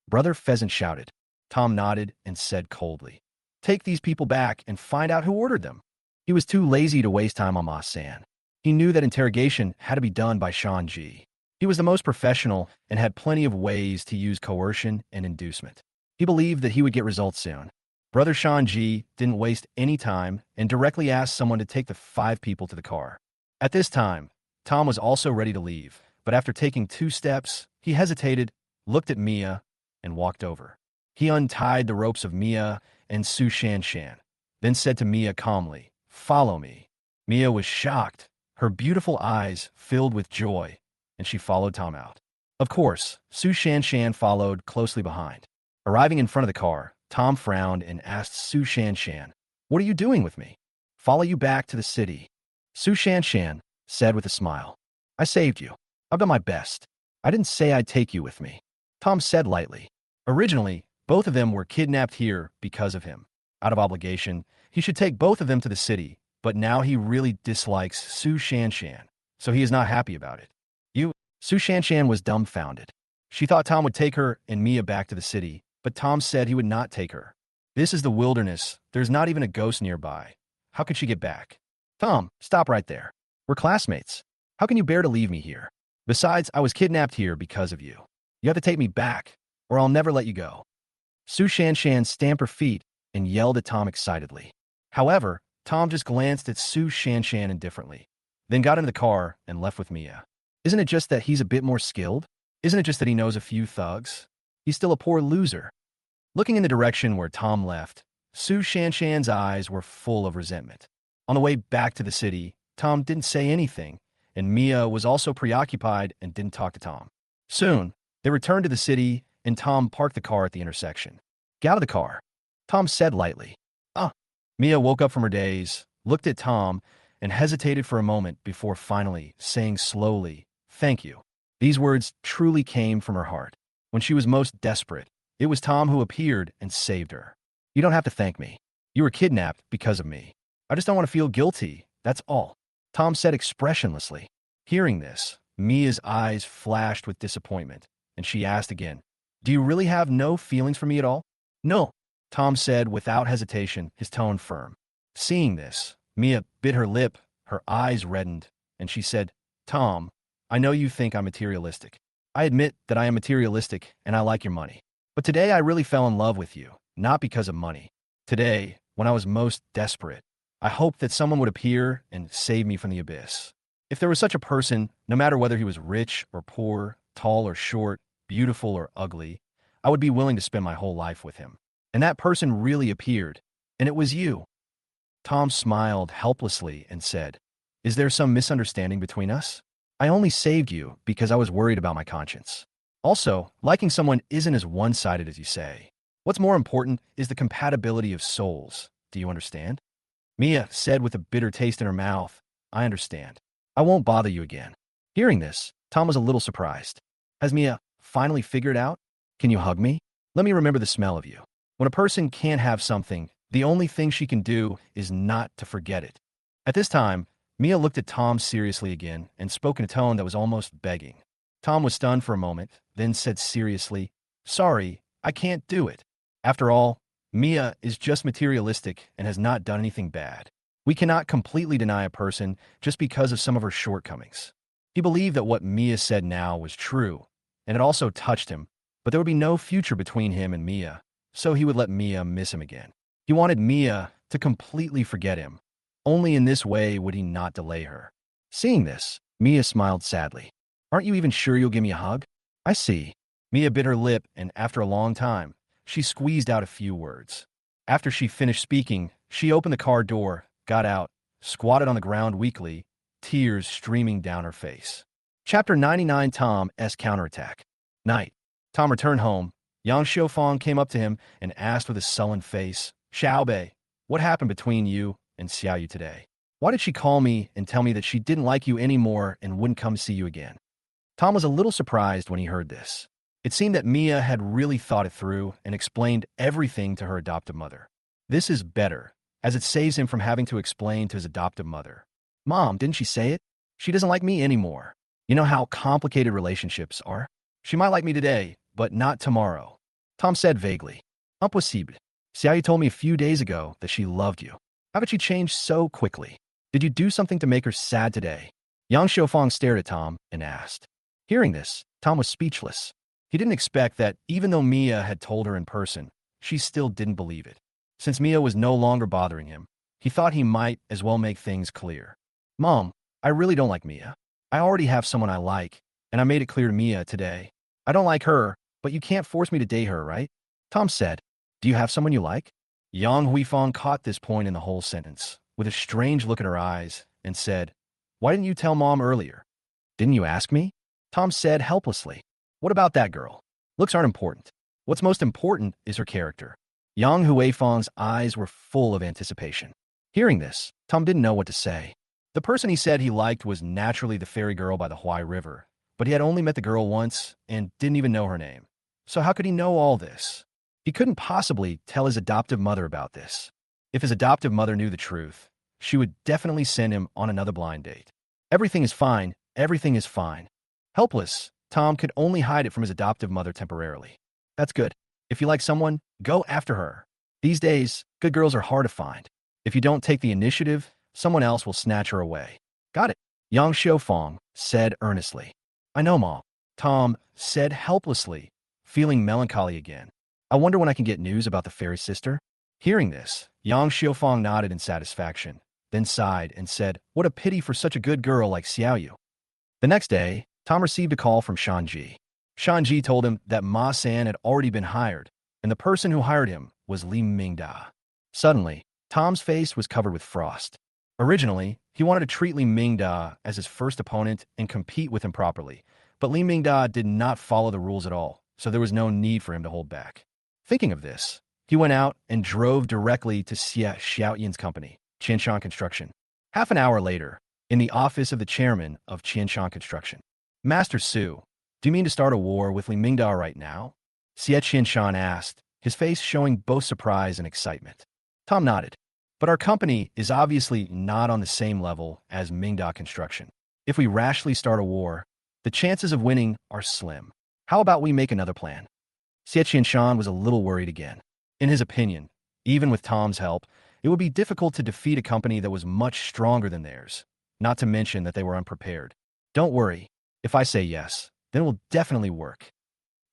Brother Pheasant shouted. Tom nodded and said coldly, "Take these people back and find out who ordered them." He was too lazy to waste time on Ma-san. He knew that interrogation had to be done by Shan-ji. He was the most professional and had plenty of ways to use coercion and inducement. He believed that he would get results soon. Brother Shan-ji didn't waste any time and directly asked someone to take the 5 people to the car. At this time, Tom was also ready to leave, but after taking 2 steps, he hesitated, looked at Mia, and walked over. He untied the ropes of Mia and Su Shanshan, then said to Mia calmly, "Follow me." Mia was shocked. Her beautiful eyes filled with joy, and she followed Tom out. Of course, Su Shanshan followed closely behind. Arriving in front of the car, Tom frowned and asked Su Shanshan, "What are you doing with me?" "Follow you back to the city." Su Shanshan said with a smile, "I saved you. I've done my best. I didn't say I'd take you with me." Tom said lightly. Originally, both of them were kidnapped here because of him. Out of obligation, he should take both of them to the city, but now he really dislikes Su Shanshan, so he is not happy about it. Su Shanshan was dumbfounded. She thought Tom would take her and Mia back to the city, but Tom said he would not take her. This is the wilderness. There's not even a ghost nearby. How could she get back? "Tom, stop right there. We're classmates. How can you bear to leave me here? Besides, I was kidnapped here because of you. You have to take me back, or I'll never let you go." Su Shanshan stamped her feet and yelled at Tom excitedly. However, Tom just glanced at Su Shanshan indifferently, then got into the car and left with Mia. Isn't it just that he's a bit more skilled? Isn't it just that he knows a few thugs? He's still a poor loser. Looking in the direction where Tom left, Su Shanshan's eyes were full of resentment. On the way back to the city, Tom didn't say anything, and Mia was also preoccupied and didn't talk to Tom. Soon, they returned to the city, and Tom parked the car at the intersection. "Get out of the car," Tom said lightly. "Ah." Mia woke up from her daze, looked at Tom, and hesitated for a moment before finally saying slowly, "Thank you." These words truly came from her heart. When she was most desperate, it was Tom who appeared and saved her. "You don't have to thank me. You were kidnapped because of me. I just don't want to feel guilty, that's all," Tom said expressionlessly. Hearing this, Mia's eyes flashed with disappointment, and she asked again, "Do you really have no feelings for me at all?" "No," Tom said without hesitation, his tone firm. Seeing this, Mia bit her lip, her eyes reddened, and she said, "Tom, I know you think I'm materialistic. I admit that I am materialistic and I like your money. But today I really fell in love with you, not because of money. Today, when I was most desperate, I hoped that someone would appear and save me from the abyss. If there was such a person, no matter whether he was rich or poor, tall or short, beautiful or ugly, I would be willing to spend my whole life with him. And that person really appeared, and it was you." Tom smiled helplessly and said, "Is there some misunderstanding between us? I only saved you because I was worried about my conscience. Also, liking someone isn't as one-sided as you say. What's more important is the compatibility of souls. Do you understand?" Mia said with a bitter taste in her mouth, "I understand. I won't bother you again." Hearing this, Tom was a little surprised. Has Mia finally figured out? "Can you hug me? Let me remember the smell of you." When a person can't have something, the only thing she can do is not to forget it. At this time, Mia looked at Tom seriously again and spoke in a tone that was almost begging. Tom was stunned for a moment, then said seriously, "Sorry, I can't do it. After all, Mia is just materialistic and has not done anything bad. We cannot completely deny a person just because of some of her shortcomings." He believed that what Mia said now was true, and it also touched him, but there would be no future between him and Mia, so he would let Mia miss him again. He wanted Mia to completely forget him. Only in this way would he not delay her. Seeing this, Mia smiled sadly. "Aren't you even sure you'll give me a hug?" "I see." Mia bit her lip, and after a long time, she squeezed out a few words. After she finished speaking, she opened the car door, got out, squatted on the ground weakly, tears streaming down her face. Chapter 99, Tom's Counterattack. Night. Tom returned home. Yang Xiaofang came up to him and asked with a sullen face, "Xiaobei, what happened between you and Xiaoyu today? Why did she call me and tell me that she didn't like you anymore and wouldn't come see you again?" Tom was a little surprised when he heard this. It seemed that Mia had really thought it through and explained everything to her adoptive mother. This is better, as it saves him from having to explain to his adoptive mother. "Mom, didn't she say it? She doesn't like me anymore. You know how complicated relationships are? She might like me today, but not tomorrow." Tom said vaguely, "Impossible. Xiaoyu told me a few days ago that she loved you. How could she change so quickly? Did you do something to make her sad today?" Yang Xiaofang stared at Tom and asked. Hearing this, Tom was speechless. He didn't expect that, even though Mia had told her in person, she still didn't believe it. Since Mia was no longer bothering him, he thought he might as well make things clear. "Mom, I really don't like Mia. I already have someone I like, and I made it clear to Mia today. I don't like her, but you can't force me to date her, right?" Tom said. "Do you have someone you like?" Yang Huifang caught this point in the whole sentence, with a strange look in her eyes, and said, "Why didn't you tell Mom earlier?" "Didn't you ask me?" Tom said helplessly. "What about that girl? Looks aren't important. What's most important is her character." Yang Huifang's eyes were full of anticipation. Hearing this, Tom didn't know what to say. The person he said he liked was naturally the fairy girl by the Huai River, but he had only met the girl once and didn't even know her name. So how could he know all this? He couldn't possibly tell his adoptive mother about this. If his adoptive mother knew the truth, she would definitely send him on another blind date. Everything is fine. Everything is fine. Helpless, Tom could only hide it from his adoptive mother temporarily. That's good. If you like someone, go after her. These days, good girls are hard to find. If you don't take the initiative, someone else will snatch her away. Got it, Yang Xiaofang said earnestly. "I know, Mom," Tom said helplessly, feeling melancholy again. "I wonder when I can get news about the fairy sister?" Hearing this, Yang Xiaofang nodded in satisfaction, then sighed and said, "What a pity for such a good girl like Xiaoyu." The next day, Tom received a call from Shanji. Shanji told him that Ma San had already been hired, and the person who hired him was Li Mingda. Suddenly, Tom's face was covered with frost. Originally, he wanted to treat Li Mingda as his first opponent and compete with him properly, but Li Mingda did not follow the rules at all, so there was no need for him to hold back. Thinking of this, he went out and drove directly to Xia Xiaoyin's company. Qianshan Construction. Half an hour later, in the office of the chairman of Qianshan Construction. Master Su, do you mean to start a war with Li Mingda right now? Xie Qianshan asked, his face showing both surprise and excitement. Tom nodded. But our company is obviously not on the same level as Mingda Construction. If we rashly start a war, the chances of winning are slim. How about we make another plan? Xie Qianshan was a little worried again. In his opinion, even with Tom's help, it would be difficult to defeat a company that was much stronger than theirs, not to mention that they were unprepared. Don't worry. If I say yes, then it will definitely work.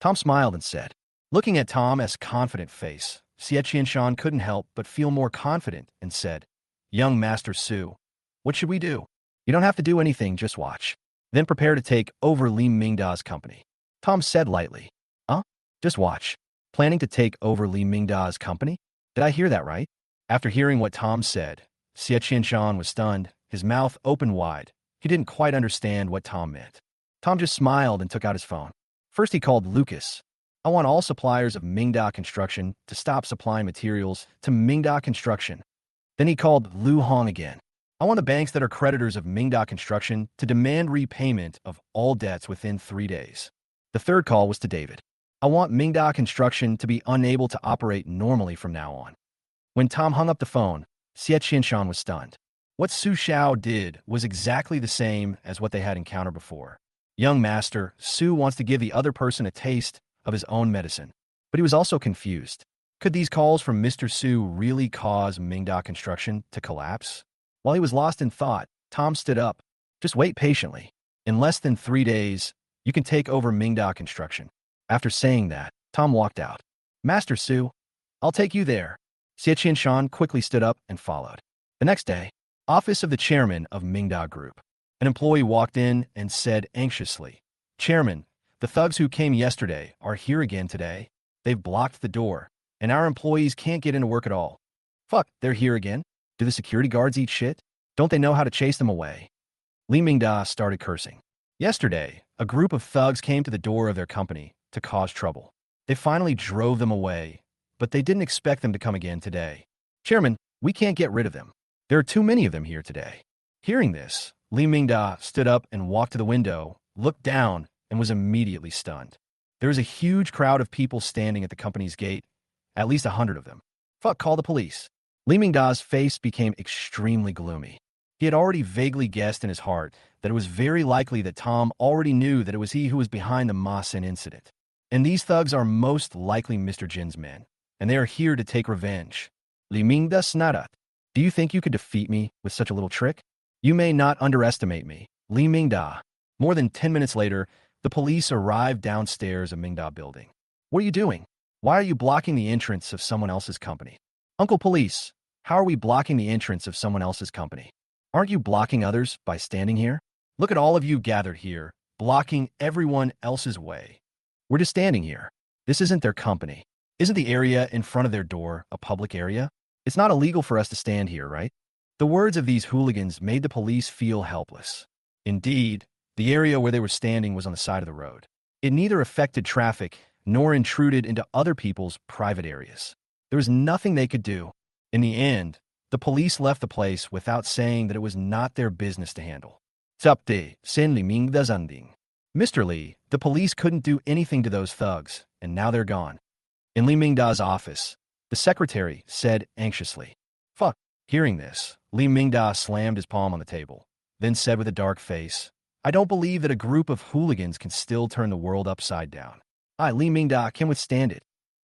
Tom smiled and said. Looking at Tom's confident face, Xie Qianshan couldn't help but feel more confident and said, Young Master Su, what should we do? You don't have to do anything, just watch. Then prepare to take over Li Mingda's company. Tom said lightly. Huh? Just watch. Planning to take over Li Mingda's company? Did I hear that right? After hearing what Tom said, Xie Qianshan was stunned, his mouth open wide. He didn't quite understand what Tom meant. Tom just smiled and took out his phone. First he called Lucas. I want all suppliers of Mingda Construction to stop supplying materials to Mingda Construction. Then he called Lu Hong again. I want the banks that are creditors of Mingda Construction to demand repayment of all debts within 3 days. The third call was to David. I want Mingda Construction to be unable to operate normally from now on. When Tom hung up the phone, Xie Qianshan was stunned. What Su Xiao did was exactly the same as what they had encountered before. Young Master, Su wants to give the other person a taste of his own medicine. But he was also confused. Could these calls from Mr. Su really cause Mingda Construction to collapse? While he was lost in thought, Tom stood up. Just wait patiently. In less than 3 days, you can take over Mingda Construction. After saying that, Tom walked out. Master Su, I'll take you there. Xie Qianshan quickly stood up and followed. The next day, office of the chairman of Mingda Group. An employee walked in and said anxiously, Chairman, the thugs who came yesterday are here again today. They've blocked the door, and our employees can't get into work at all. Fuck, they're here again? Do the security guards eat shit? Don't they know how to chase them away? Li Mingda started cursing. Yesterday, a group of thugs came to the door of their company to cause trouble. They finally drove them away, but they didn't expect them to come again today. Chairman, we can't get rid of them. There are too many of them here today. Hearing this, Li Mingda stood up and walked to the window, looked down, and was immediately stunned. There was a huge crowd of people standing at the company's gate, at least 100 of them. Fuck, call the police. Li Mingda's face became extremely gloomy. He had already vaguely guessed in his heart that it was very likely that Tom already knew that it was he who was behind the Ma Sin incident. And these thugs are most likely Mr. Jin's men, and they are here to take revenge. Li Mingda snarat. Do you think you could defeat me with such a little trick? You may not underestimate me, Li Mingda. More than 10 minutes later, the police arrived downstairs of Mingda building. What are you doing? Why are you blocking the entrance of someone else's company? Uncle Police, how are we blocking the entrance of someone else's company? Aren't you blocking others by standing here? Look at all of you gathered here, blocking everyone else's way. We're just standing here. This isn't their company. Isn't the area in front of their door a public area? It's not illegal for us to stand here, right? The words of these hooligans made the police feel helpless. Indeed, the area where they were standing was on the side of the road. It neither affected traffic nor intruded into other people's private areas. There was nothing they could do. In the end, the police left the place without saying that it was not their business to handle. Zapte, Sen Li Ming da Zanding. Mr. Li, the police couldn't do anything to those thugs, and now they're gone. In Li Mingda's office, the secretary said anxiously. Fuck. Hearing this, Li Mingda slammed his palm on the table, then said with a dark face, I don't believe that a group of hooligans can still turn the world upside down. Li Mingda can withstand it.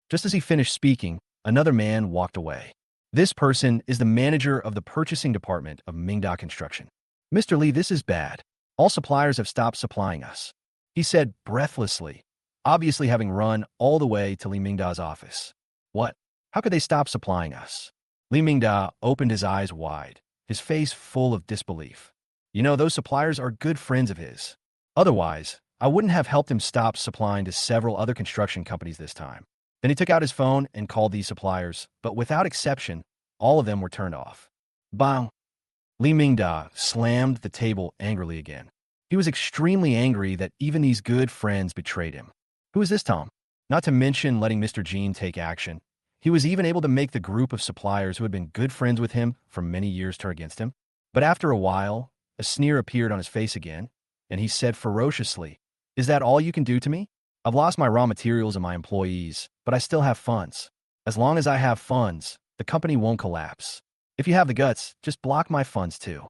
Just as he finished speaking, another man walked away. This person is the manager of the purchasing department of Mingda Construction. Mr. Li, this is bad. All suppliers have stopped supplying us. He said breathlessly, obviously having run all the way to Li Mingda's office. What? How could they stop supplying us? Li Mingda opened his eyes wide, his face full of disbelief. You know, those suppliers are good friends of his. Otherwise, I wouldn't have helped him stop supplying to several other construction companies this time. Then he took out his phone and called these suppliers, but without exception, all of them were turned off. Bang! Li Mingda slammed the table angrily again. He was extremely angry that even these good friends betrayed him. Who is this Tom? Not to mention letting Mr. Jean take action. He was even able to make the group of suppliers who had been good friends with him for many years turn against him. But after a while, a sneer appeared on his face again, and he said ferociously, "Is that all you can do to me? I've lost my raw materials and my employees, but I still have funds. As long as I have funds, the company won't collapse. If you have the guts, just block my funds too."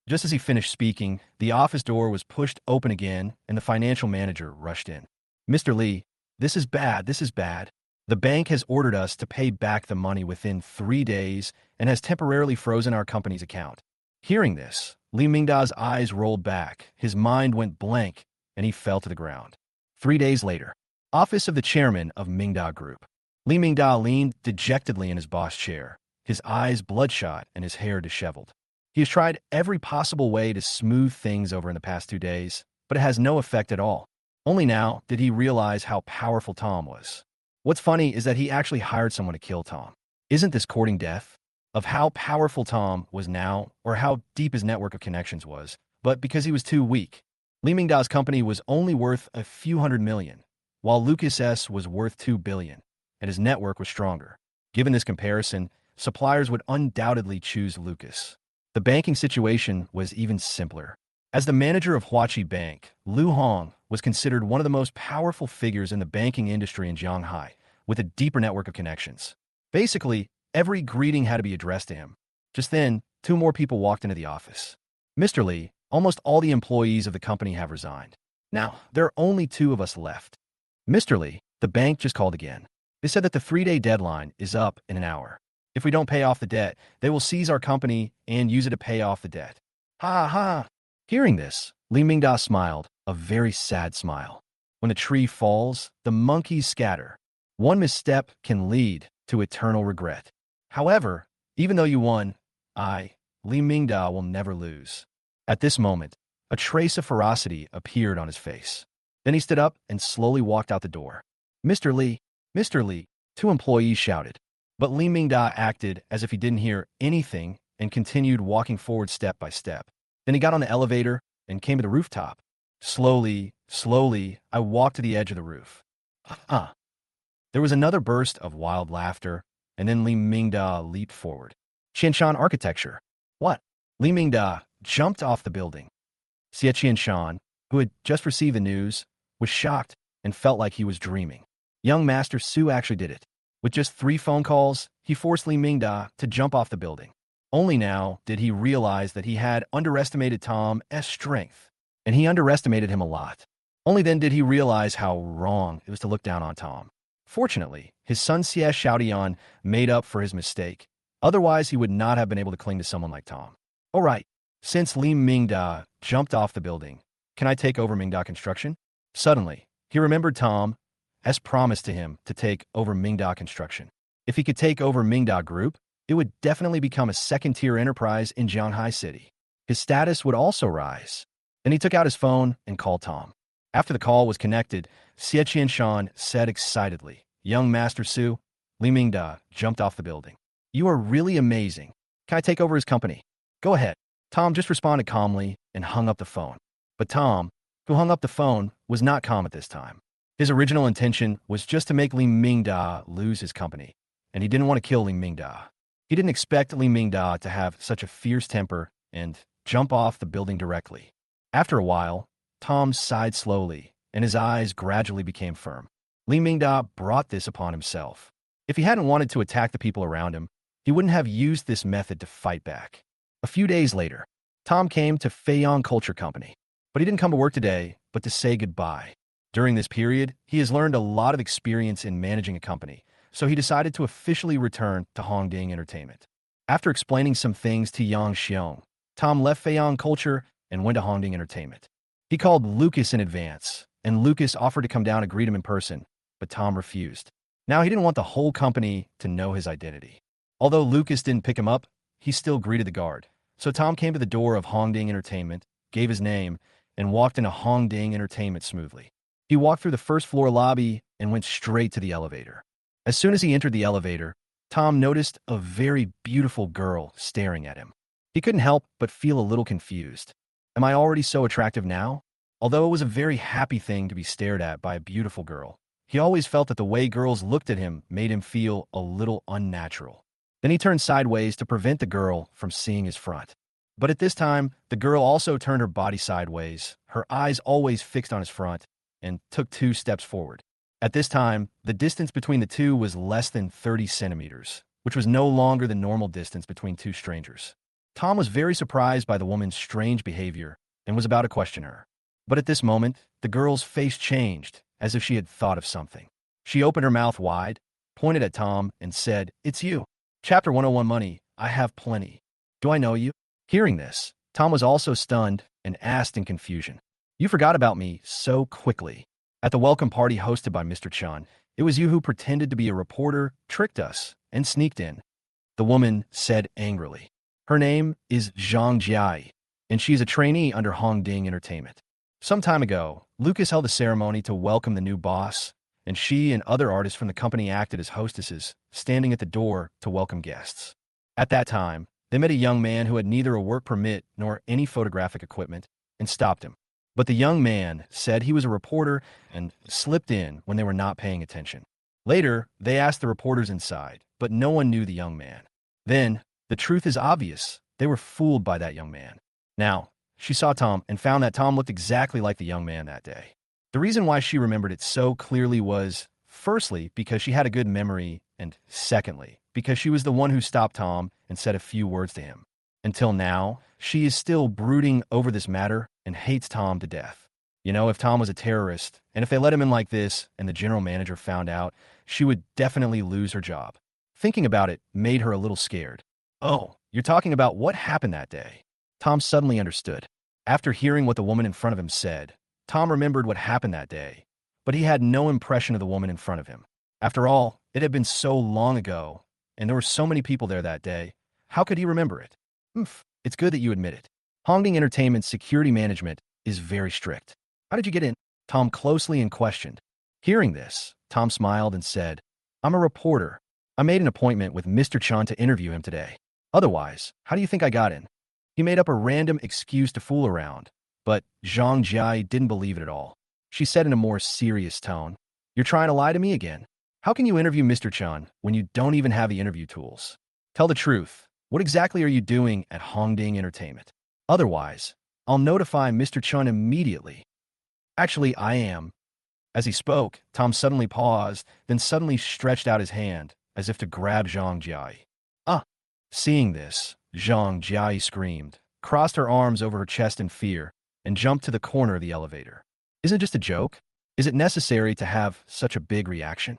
Just as he finished speaking, the office door was pushed open again, and the financial manager rushed in. "Mr. Lee, this is bad, this is bad. The bank has ordered us to pay back the money within 3 days and has temporarily frozen our company's account." Hearing this, Lee Mingda's eyes rolled back, his mind went blank, and he fell to the ground. 3 days later, office of the chairman of Mingda Group. Lee Mingda leaned dejectedly in his boss chair, his eyes bloodshot and his hair disheveled. He has tried every possible way to smooth things over in the past 2 days, but it has no effect at all. Only now did he realize how powerful Tom was. What's funny is that he actually hired someone to kill Tom. Isn't this courting death? Of how powerful Tom was now, or how deep his network of connections was, but because he was too weak. Lee Mingda's company was only worth a few $100 million, while Lucas S. was worth $2 billion, and his network was stronger. Given this comparison, suppliers would undoubtedly choose Lucas. The banking situation was even simpler. As the manager of Huachi Bank, Liu Hong was considered one of the most powerful figures in the banking industry in Shanghai, with a deeper network of connections. Basically, every greeting had to be addressed to him. Just then, 2 more people walked into the office. "Mr. Lee, almost all the employees of the company have resigned. Now, there are only 2 of us left." "Mr. Lee, the bank just called again. They said that the 3-day deadline is up in an hour. If we don't pay off the debt, they will seize our company and use it to pay off the debt." Ha ha! Hearing this, Li Mingda smiled, a very sad smile. When a tree falls, the monkeys scatter. One misstep can lead to eternal regret. However, even though you won, Li Mingda, will never lose. At this moment, a trace of ferocity appeared on his face. Then he stood up and slowly walked out the door. "Mr. Lee, Mr. Lee," 2 employees shouted. But Li Mingda acted as if he didn't hear anything and continued walking forward step by step. Then he got on the elevator and came to the rooftop. Slowly, I walked to the edge of the roof. There was another burst of wild laughter, and then Li Mingda leaped forward. "Qianshan architecture. What?" Li Mingda jumped off the building. Xie Qianshan, who had just received the news, was shocked and felt like he was dreaming. Young Master Su actually did it. With just 3 phone calls, he forced Li Mingda to jump off the building. Only now did he realize that he had underestimated Tom's strength, and he underestimated him a lot. Only then did he realize how wrong it was to look down on Tom. Fortunately, his son Xie Xiaodian made up for his mistake. Otherwise, he would not have been able to cling to someone like Tom. "All right, since Li Mingda jumped off the building, can I take over Mingda Construction?" Suddenly, he remembered Tom as promised to him to take over Mingda Construction. If he could take over Mingda Group, it would definitely become a second-tier enterprise in Shanghai City. His status would also rise. Then he took out his phone and called Tom. After the call was connected, Xie Qianshan said excitedly, "Young Master Su." Li Mingda jumped off the building. "You are really amazing. Can I take over his company?" "Go ahead." Tom just responded calmly and hung up the phone. But Tom, who hung up the phone, was not calm at this time. His original intention was just to make Li Mingda lose his company, and he didn't want to kill Li Mingda. He didn't expect Li Mingda to have such a fierce temper and jump off the building directly. After a while, Tom sighed slowly, and his eyes gradually became firm. Li Mingda brought this upon himself. If he hadn't wanted to attack the people around him, he wouldn't have used this method to fight back. A few days later, Tom came to Feiyang Culture Company, but he didn't come to work today, but to say goodbye. During this period, he has learned a lot of experience in managing a company, so he decided to officially return to Hongding Entertainment. After explaining some things to Yang Xiong, Tom left Feiyang Culture and went to Hongding Entertainment. He called Lucas in advance, and Lucas offered to come down and greet him in person, but Tom refused. Now he didn't want the whole company to know his identity. Although Lucas didn't pick him up, he still greeted the guard. So Tom came to the door of Hongding Entertainment, gave his name, and walked into Hongding Entertainment smoothly. He walked through the first-floor lobby and went straight to the elevator. As soon as he entered the elevator, Tom noticed a very beautiful girl staring at him. He couldn't help but feel a little confused. Am I already so attractive now? Although it was a very happy thing to be stared at by a beautiful girl, He always felt that the way girls looked at him made him feel a little unnatural. Then he turned sideways to prevent the girl from seeing his front. But at this time, the girl also turned her body sideways, her eyes always fixed on his front, and took 2 steps forward. At this time, the distance between the two was less than 30 centimeters, which was no longer the normal distance between 2 strangers. Tom was very surprised by the woman's strange behavior and was about to question her. But at this moment, the girl's face changed, as if she had thought of something. She opened her mouth wide, pointed at Tom, and said, "It's you. Chapter 101 Money, I have plenty. Do I know you?" Hearing this, Tom was also stunned and asked in confusion, "You forgot about me so quickly. At the welcome party hosted by Mr. Chun, it was you who pretended to be a reporter, tricked us, and sneaked in," the woman said angrily. Her name is Zhang Jiai, and she's a trainee under Hongding Entertainment. Some time ago, Lucas held a ceremony to welcome the new boss, and she and other artists from the company acted as hostesses, standing at the door to welcome guests. At that time, they met a young man who had neither a work permit nor any photographic equipment and stopped him. But the young man said he was a reporter and slipped in when they were not paying attention. Later, they asked the reporters inside, but no one knew the young man. Then, the truth is obvious. They were fooled by that young man. Now, she saw Tom and found that Tom looked exactly like the young man that day. The reason why she remembered it so clearly was, firstly, because she had a good memory, and secondly, because she was the one who stopped Tom and said a few words to him. Until now, she is still brooding over this matter and hates Tom to death. You know, if Tom was a terrorist, and if they let him in like this and the general manager found out, she would definitely lose her job. Thinking about it made her a little scared. "Oh, you're talking about what happened that day." Tom suddenly understood. After hearing what the woman in front of him said, Tom remembered what happened that day, but he had no impression of the woman in front of him. After all, it had been so long ago, and there were so many people there that day. How could he remember it? It's good that you admit it. Hongding Entertainment's security management is very strict. How did you get in? Tom closely and questioned. Hearing this, Tom smiled and said, "I'm a reporter. I made an appointment with Mr. Chan to interview him today. Otherwise, how do you think I got in?" He made up a random excuse to fool around, but Zhang Jiai didn't believe it at all. She said in a more serious tone, "You're trying to lie to me again. How can you interview Mr. Chan when you don't even have the interview tools? Tell the truth. What exactly are you doing at Hongding Entertainment? Otherwise, I'll notify Mr. Chun immediately." "Actually, I am." As he spoke, Tom suddenly paused, then suddenly stretched out his hand, as if to grab Zhang Jiai. "Ah!" Seeing this, Zhang Jiai screamed, crossed her arms over her chest in fear, and jumped to the corner of the elevator. "Isn't it just a joke? Is it necessary to have such a big reaction?"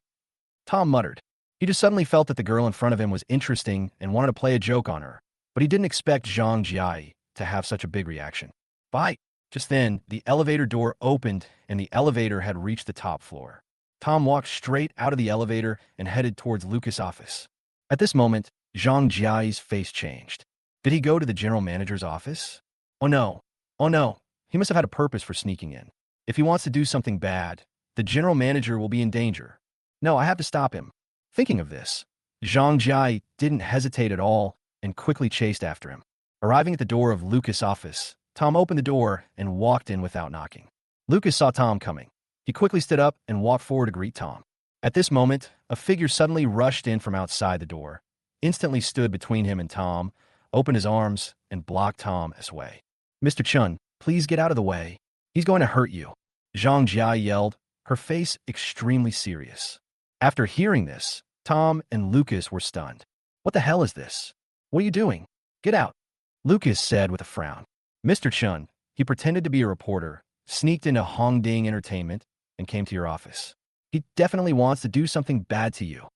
Tom muttered. He just suddenly felt that the girl in front of him was interesting and wanted to play a joke on her, but he didn't expect Zhang Jiai to have such a big reaction. Bye! Just then, the elevator door opened and the elevator had reached the top floor. Tom walked straight out of the elevator and headed towards Lucas' office. At this moment, Zhang Jiai's face changed. Did he go to the general manager's office? Oh no. Oh no. He must have had a purpose for sneaking in. If he wants to do something bad, the general manager will be in danger. No, I have to stop him. Thinking of this, Zhang Jiai didn't hesitate at all and quickly chased after him. Arriving at the door of Lucas' office, Tom opened the door and walked in without knocking. Lucas saw Tom coming. He quickly stood up and walked forward to greet Tom. At this moment, a figure suddenly rushed in from outside the door, instantly stood between him and Tom, opened his arms, and blocked Tom's way. "Mr. Chun, please get out of the way. He's going to hurt you," Zhang Jiai yelled, her face extremely serious. After hearing this, Tom and Lucas were stunned. "What the hell is this? What are you doing? Get out," Lucas said with a frown. "Mr. Chun, he pretended to be a reporter, sneaked into Hongding Entertainment, and came to your office. He definitely wants to do something bad to you."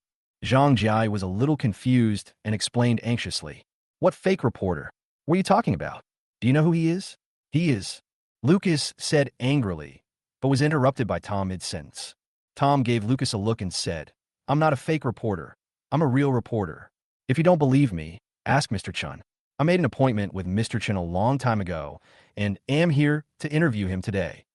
Zhang Jiai was a little confused and explained anxiously. "What fake reporter? What are you talking about? Do you know who he is?" "He is," Lucas said angrily, but was interrupted by Tom mid-sentence. Tom gave Lucas a look and said, "I'm not a fake reporter. I'm a real reporter. If you don't believe me, ask Mr. Chun. I made an appointment with Mr. Chun a long time ago and am here to interview him today."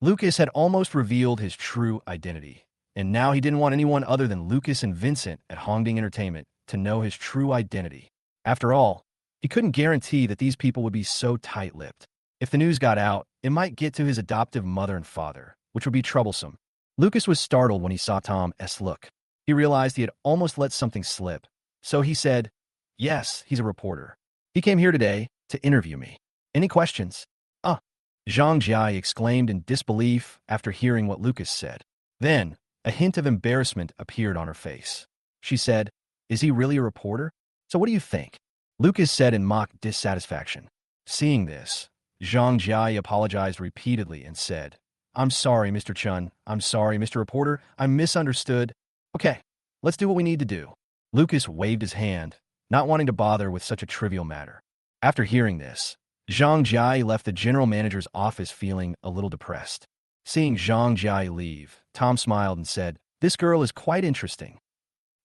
Lucas had almost revealed his true identity, and now he didn't want anyone other than Lucas and Vincent at Hongding Entertainment to know his true identity. After all, he couldn't guarantee that these people would be so tight-lipped. If the news got out, it might get to his adoptive mother and father, which would be troublesome. Lucas was startled when he saw Tom's look. He realized he had almost let something slip. So he said, "Yes, he's a reporter. He came here today to interview me. Any questions?" "Ah," Zhang Jiai exclaimed in disbelief after hearing what Lucas said. Then, a hint of embarrassment appeared on her face. She said, "Is he really a reporter? So what do you think?" Lucas said in mock dissatisfaction. Seeing this, Zhang Jiai apologized repeatedly and said, "I'm sorry, Mr. Chun. I'm sorry, Mr. Reporter. I misunderstood. Okay, let's do what we need to do." Lucas waved his hand, not wanting to bother with such a trivial matter. After hearing this, Zhang Jiai left the general manager's office feeling a little depressed. Seeing Zhang Jiai leave, Tom smiled and said, "This girl is quite interesting.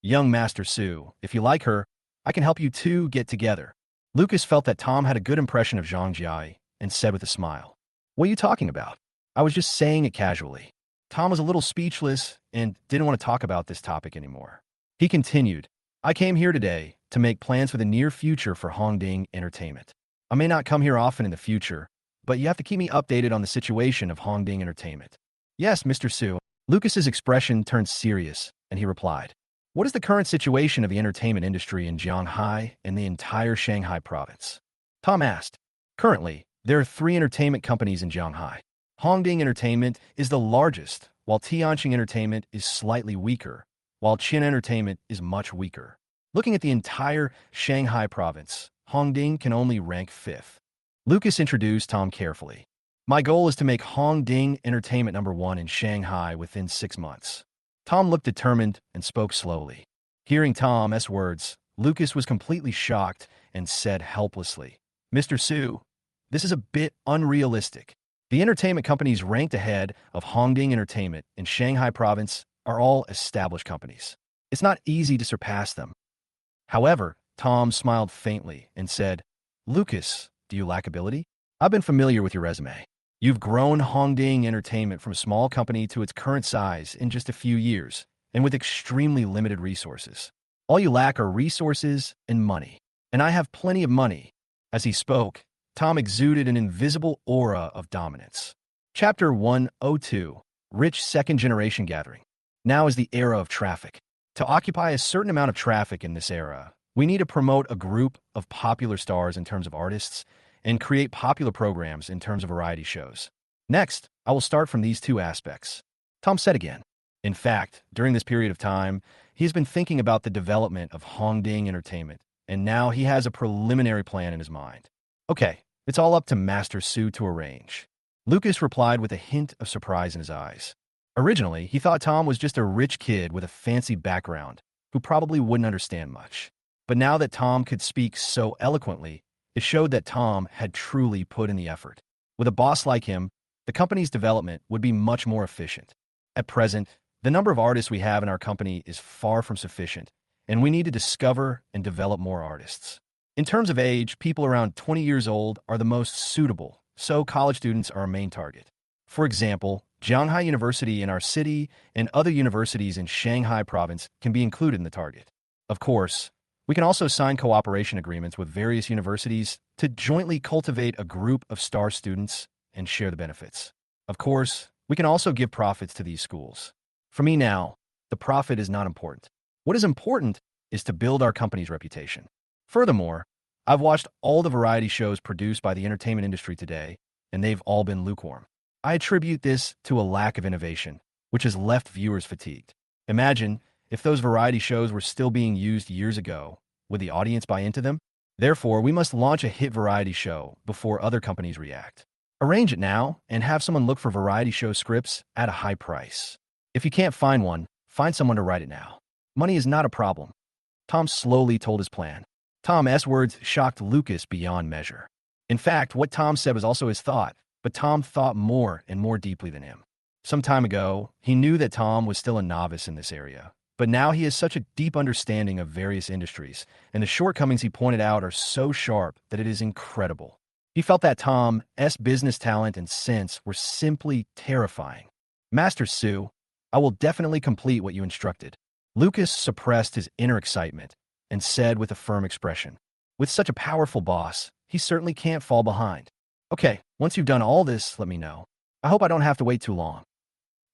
Young Master Su, if you like her, I can help you two get together." Lucas felt that Tom had a good impression of Zhang Jiai and said with a smile, "What are you talking about? I was just saying it casually." Tom was a little speechless and didn't want to talk about this topic anymore. He continued, "I came here today to make plans for the near future for Hongding Entertainment. I may not come here often in the future, but you have to keep me updated on the situation of Hongding Entertainment." "Yes, Mr. Su." Lucas's expression turned serious, and he replied, "What is the current situation of the entertainment industry in Jianghai and the entire Shanghai province?" Tom asked. "Currently, there are 3 entertainment companies in Jianghai. Hongding Entertainment is the largest, while Tianqing Entertainment is slightly weaker, while Qin Entertainment is much weaker. Looking at the entire Shanghai province, Hongding can only rank 5th. Lucas introduced Tom carefully. "My goal is to make Hongding Entertainment #1 in Shanghai within 6 months." Tom looked determined and spoke slowly. Hearing Tom's words, Lucas was completely shocked and said helplessly, "Mr. Su, this is a bit unrealistic. The entertainment companies ranked ahead of Hongding Entertainment in Shanghai province are all established companies. It's not easy to surpass them." However, Tom smiled faintly and said, "Lucas, do you lack ability? I've been familiar with your resume. You've grown Hongding Entertainment from a small company to its current size in just a few years, and with extremely limited resources. All you lack are resources and money. And I have plenty of money." As he spoke, Tom exuded an invisible aura of dominance. Chapter 102, Rich Second Generation Gathering. Now is the era of traffic. To occupy a certain amount of traffic in this era, we need to promote a group of popular stars in terms of artists and create popular programs in terms of variety shows. Next, I will start from these 2 aspects. Tom said again. In fact, during this period of time, he has been thinking about the development of Hongding Entertainment, and now he has a preliminary plan in his mind. "Okay, it's all up to Master Su to arrange." Lucas replied with a hint of surprise in his eyes. Originally, he thought Tom was just a rich kid with a fancy background who probably wouldn't understand much. But now that Tom could speak so eloquently, it showed that Tom had truly put in the effort. With a boss like him, the company's development would be much more efficient. At present, the number of artists we have in our company is far from sufficient, and we need to discover and develop more artists. In terms of age, people around 20 years old are the most suitable, so college students are our main target. For example, Jianghai University in our city and other universities in Shanghai province can be included in the target. Of course, we can also sign cooperation agreements with various universities to jointly cultivate a group of star students and share the benefits. Of course, we can also give profits to these schools. For me now, the profit is not important. What is important is to build our company's reputation. Furthermore, I've watched all the variety shows produced by the entertainment industry today, and they've all been lukewarm. I attribute this to a lack of innovation, which has left viewers fatigued. Imagine if those variety shows were still being used years ago, would the audience buy into them? Therefore, we must launch a hit variety show before other companies react. Arrange it now and have someone look for variety show scripts at a high price. If you can't find one, find someone to write it now. Money is not a problem. Tom slowly told his plan. Tom's words shocked Lucas beyond measure. In fact, what Tom said was also his thought, but Tom thought more and more deeply than him. Some time ago, he knew that Tom was still a novice in this area, but now he has such a deep understanding of various industries, and the shortcomings he pointed out are so sharp that it is incredible. He felt that Tom's business talent and sense were simply terrifying. "Master Su, I will definitely complete what you instructed." Lucas suppressed his inner excitement and said with a firm expression, "With such a powerful boss, he certainly can't fall behind. Okay, once you've done all this, let me know. I hope I don't have to wait too long."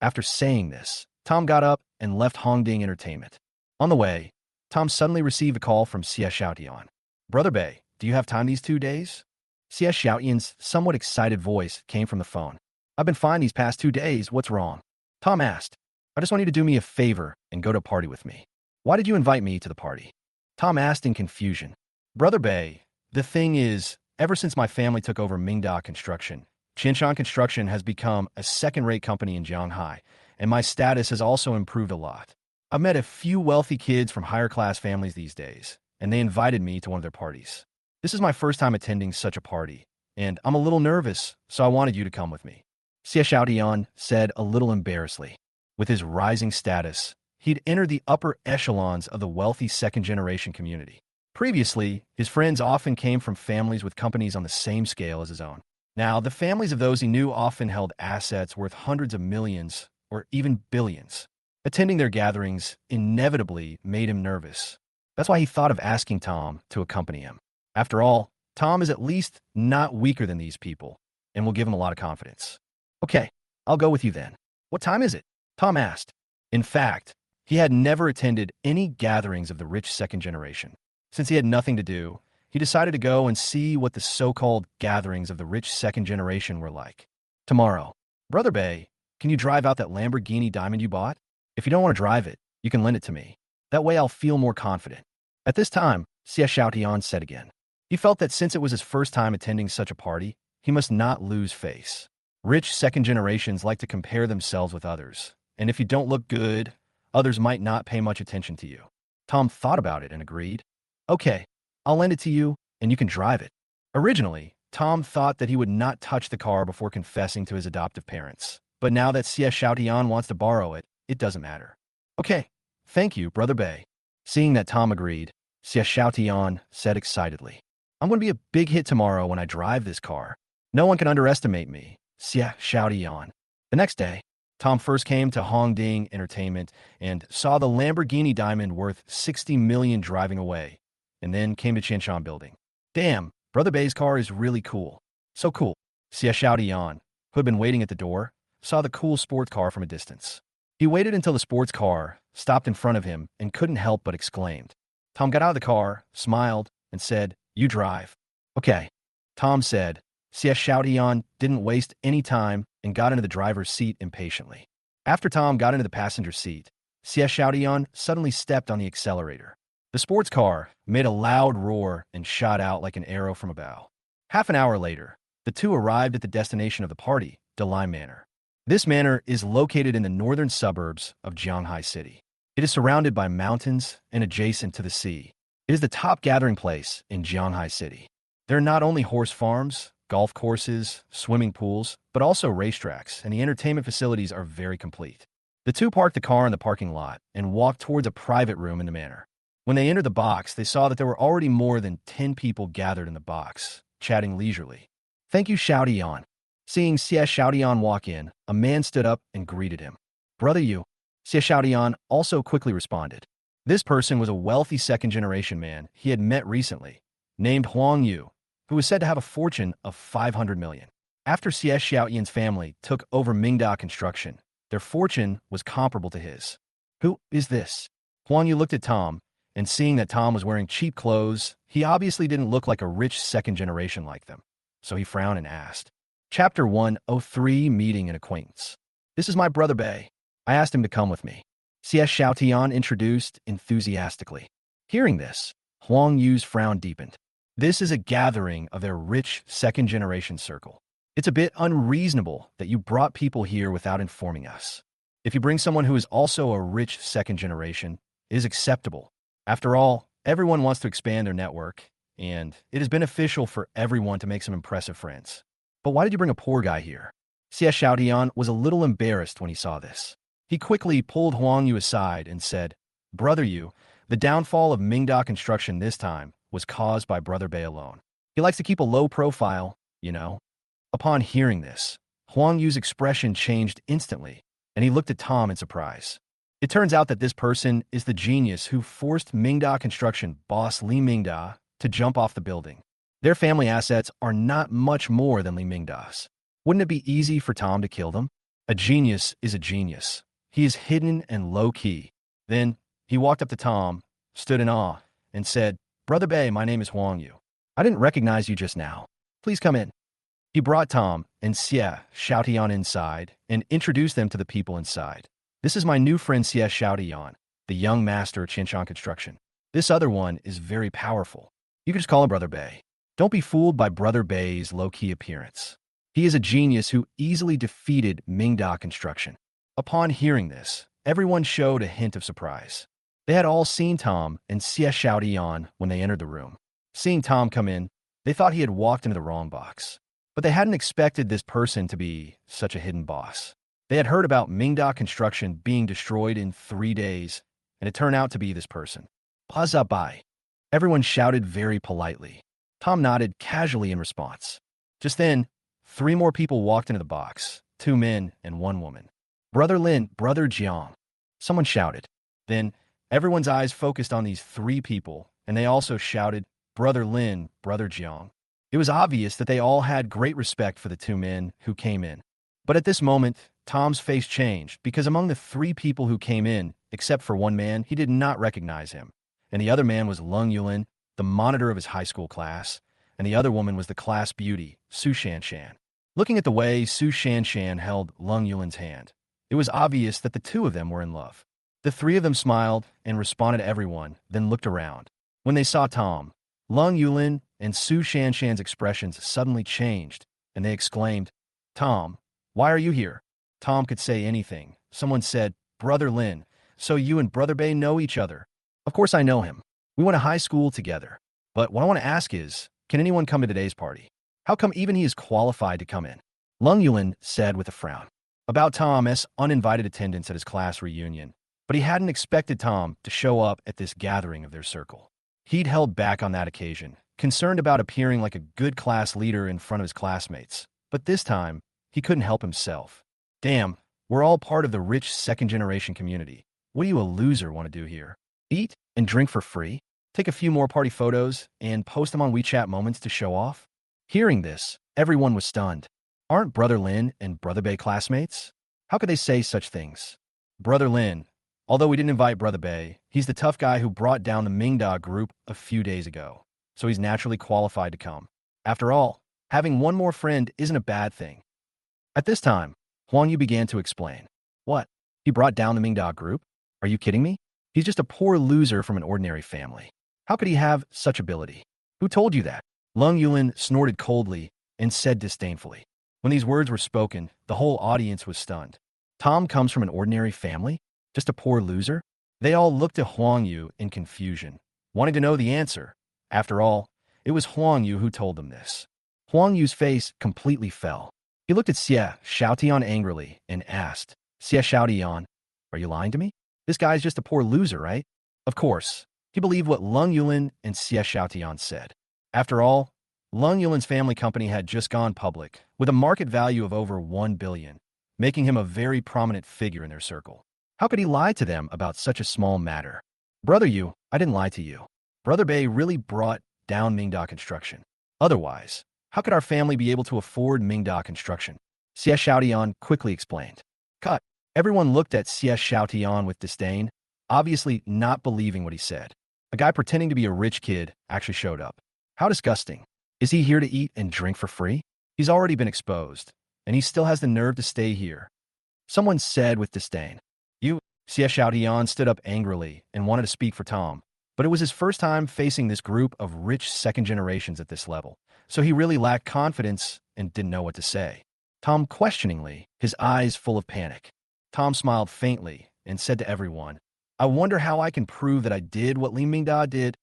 After saying this, Tom got up and left Hongding Entertainment. On the way, Tom suddenly received a call from Xie Xiaotian. Brother Bei, do you have time these 2 days? Xie Xiaotian's somewhat excited voice came from the phone. I've been fine these past 2 days, what's wrong? Tom asked. I just want you to do me a favor and go to a party with me. Why did you invite me to the party? Tom asked in confusion. Brother Bei, the thing is, ever since my family took over Mingda Construction, Qinshan Construction has become a second-rate company in Jianghai, and my status has also improved a lot. I've met a few wealthy kids from higher-class families these days, and they invited me to one of their parties. This is my first time attending such a party, and I'm a little nervous, so I wanted you to come with me. Xie Xiaotian said a little embarrassedly. With his rising status, he'd entered the upper echelons of the wealthy second-generation community. Previously, his friends often came from families with companies on the same scale as his own. Now, the families of those he knew often held assets worth hundreds of millions or even billions. Attending their gatherings inevitably made him nervous. That's why he thought of asking Tom to accompany him. After all, Tom is at least not weaker than these people and will give him a lot of confidence. Okay, I'll go with you then. What time is it? Tom asked. In fact, he had never attended any gatherings of the rich second generation. Since he had nothing to do, he decided to go and see what the so-called gatherings of the rich second generation were like. Tomorrow. Brother Bei, can you drive out that Lamborghini Diamond you bought? If you don't want to drive it, you can lend it to me. That way I'll feel more confident. At this time, Xie Xiaotian said again. He felt that since it was his first time attending such a party, he must not lose face. Rich second generations like to compare themselves with others, and if you don't look good, others might not pay much attention to you. Tom thought about it and agreed. Okay, I'll lend it to you, and you can drive it. Originally, Tom thought that he would not touch the car before confessing to his adoptive parents, but now that Xie Xiaotian wants to borrow it, it doesn't matter. Okay, thank you, Brother Bei. Seeing that Tom agreed, Xie Xiaotian said excitedly. I'm going to be a big hit tomorrow when I drive this car. No one can underestimate me, Xie Xiaotian. The next day, Tom first came to Hongding Entertainment and saw the Lamborghini Diamond worth 60 million driving away, and then came to Qinshan Building. Damn, Brother Bei's car is really cool. So cool. Xie Xiaotian, who had been waiting at the door, saw the cool sports car from a distance. He waited until the sports car stopped in front of him and couldn't help but exclaimed. Tom got out of the car, smiled, and said, You drive. Okay. Tom said. Xie Xiaotian didn't waste any time and got into the driver's seat impatiently. After Tom got into the passenger seat, Xie Xiaotian suddenly stepped on the accelerator. The sports car made a loud roar and shot out like an arrow from a bow. Half an hour later, the two arrived at the destination of the party, Delai Manor. This manor is located in the northern suburbs of Jianghai City. It is surrounded by mountains and adjacent to the sea. It is the top gathering place in Jianghai City. There are not only horse farms, golf courses, swimming pools, but also racetracks, and the entertainment facilities are very complete. The two parked the car in the parking lot and walked towards a private room in the manor. When they entered the box, they saw that there were already more than 10 people gathered in the box, chatting leisurely. Thank you, Xiaotian. Seeing Xie Xiaotian walk in, a man stood up and greeted him. Brother Yu. Xie Xiaotian also quickly responded. This person was a wealthy second-generation man he had met recently, named Huang Yu, who was said to have a fortune of 500 million. After Xie Xiaotian's family took over Mingda Construction, their fortune was comparable to his. Who is this? Huang Yu looked at Tom, and seeing that Tom was wearing cheap clothes, he obviously didn't look like a rich second generation like them. So he frowned and asked. Chapter 103, Meeting an Acquaintance. This is my brother Bei. I asked him to come with me. Xie Xiaotian introduced enthusiastically. Hearing this, Huang Yu's frown deepened. This is a gathering of their rich second-generation circle. It's a bit unreasonable that you brought people here without informing us. If you bring someone who is also a rich second generation, it is acceptable. After all, everyone wants to expand their network, and it is beneficial for everyone to make some impressive friends. But why did you bring a poor guy here? Xie Xiaotian was a little embarrassed when he saw this. He quickly pulled Huang Yu aside and said, Brother Yu, the downfall of Mingda Construction this time was caused by Brother Bei alone. He likes to keep a low profile, you know. Upon hearing this, Huang Yu's expression changed instantly, and he looked at Tom in surprise. It turns out that this person is the genius who forced Mingda Construction boss Li Mingda to jump off the building. Their family assets are not much more than Li Mingda's. Wouldn't it be easy for Tom to kill them? A genius is a genius. He is hidden and low-key. Then, he walked up to Tom, stood in awe, and said, Brother Bei, my name is Huang Yu. I didn't recognize you just now. Please come in. He brought Tom and Xie Xiaotian inside and introduced them to the people inside. This is my new friend Xie Xiaotian, the young master of Qinshan construction. This other one is very powerful. You can just call him Brother Bei. Don't be fooled by Brother Bei's low-key appearance. He is a genius who easily defeated Mingda construction. Upon hearing this, everyone showed a hint of surprise. They had all seen Tom and Xie Xiaotian when they entered the room. Seeing Tom come in, they thought he had walked into the wrong box. But they hadn't expected this person to be such a hidden boss. They had heard about Mingda construction being destroyed in 3 days, and it turned out to be this person. Paza Bai. Everyone shouted very politely. Tom nodded casually in response. Just then, 3 more people walked into the box, 2 men and 1 woman. Brother Lin, Brother Jiang. Someone shouted. Then, everyone's eyes focused on these 3 people, and they also shouted, Brother Lin, Brother Jiang. It was obvious that they all had great respect for the 2 men who came in. But at this moment, Tom's face changed because among the 3 people who came in, except for 1 man, he did not recognize him. And the other man was Lung Yulin, the monitor of his high school class, and the other woman was the class beauty, Su Shanshan. Looking at the way Su Shanshan held Lung Yulin's hand, it was obvious that the 2 of them were in love. The 3 of them smiled and responded to everyone, then looked around. When they saw Tom, Lung Yulin and Su Shanshan's expressions suddenly changed, and they exclaimed, Tom, why are you here? Tom could say anything. Someone said, Brother Lin, so you and Brother Bei know each other. Of course I know him. We went to high school together. But what I want to ask is, can anyone come to today's party? How come even he is qualified to come in? Lung Yulin said with a frown. About Tom's uninvited attendance at his class reunion, but he hadn't expected Tom to show up at this gathering of their circle. He'd held back on that occasion, concerned about appearing like a good class leader in front of his classmates. But this time, he couldn't help himself. Damn, we're all part of the rich second-generation community. What do you a loser want to do here? Eat and drink for free? Take a few more party photos and post them on WeChat Moments to show off? Hearing this, everyone was stunned. Aren't Brother Lin and Brother Bei classmates? How could they say such things? Brother Lin, although we didn't invite Brother Bei, he's the tough guy who brought down the Mingda group a few days ago, so he's naturally qualified to come. After all, having one more friend isn't a bad thing. At this time, Huang Yu began to explain. What? He brought down the Mingda group? Are you kidding me? He's just a poor loser from an ordinary family. How could he have such ability? Who told you that? Lung Yulin snorted coldly and said disdainfully. When these words were spoken, the whole audience was stunned. Tom comes from an ordinary family? Just a poor loser? They all looked at Huang Yu in confusion, wanting to know the answer. After all, it was Huang Yu who told them this. Huang Yu's face completely fell. He looked at Xie Xiaotian angrily and asked, Xie Xiaotian, are you lying to me? This guy's just a poor loser, right? Of course, he believed what Lung Yulin and Xie Xiaotian said. After all, Lung Yulin's family company had just gone public, with a market value of over 1 billion, making him a very prominent figure in their circle. How could he lie to them about such a small matter? Brother Yu, I didn't lie to you. Brother Bei really brought down Mingda construction. Otherwise, how could our family be able to afford Mingda construction? Xie Xiaotian quickly explained. Cut. Everyone looked at Xie Xiaotian with disdain, obviously not believing what he said. A guy pretending to be a rich kid actually showed up. How disgusting. Is he here to eat and drink for free? He's already been exposed, and he still has the nerve to stay here. Someone said with disdain. Xie Xiaotian stood up angrily and wanted to speak for Tom, but it was his first time facing this group of rich second generations at this level, so he really lacked confidence and didn't know what to say. Tom questioningly, his eyes full of panic. Tom smiled faintly and said to everyone, I wonder how I can prove that I did what Li Mingda did.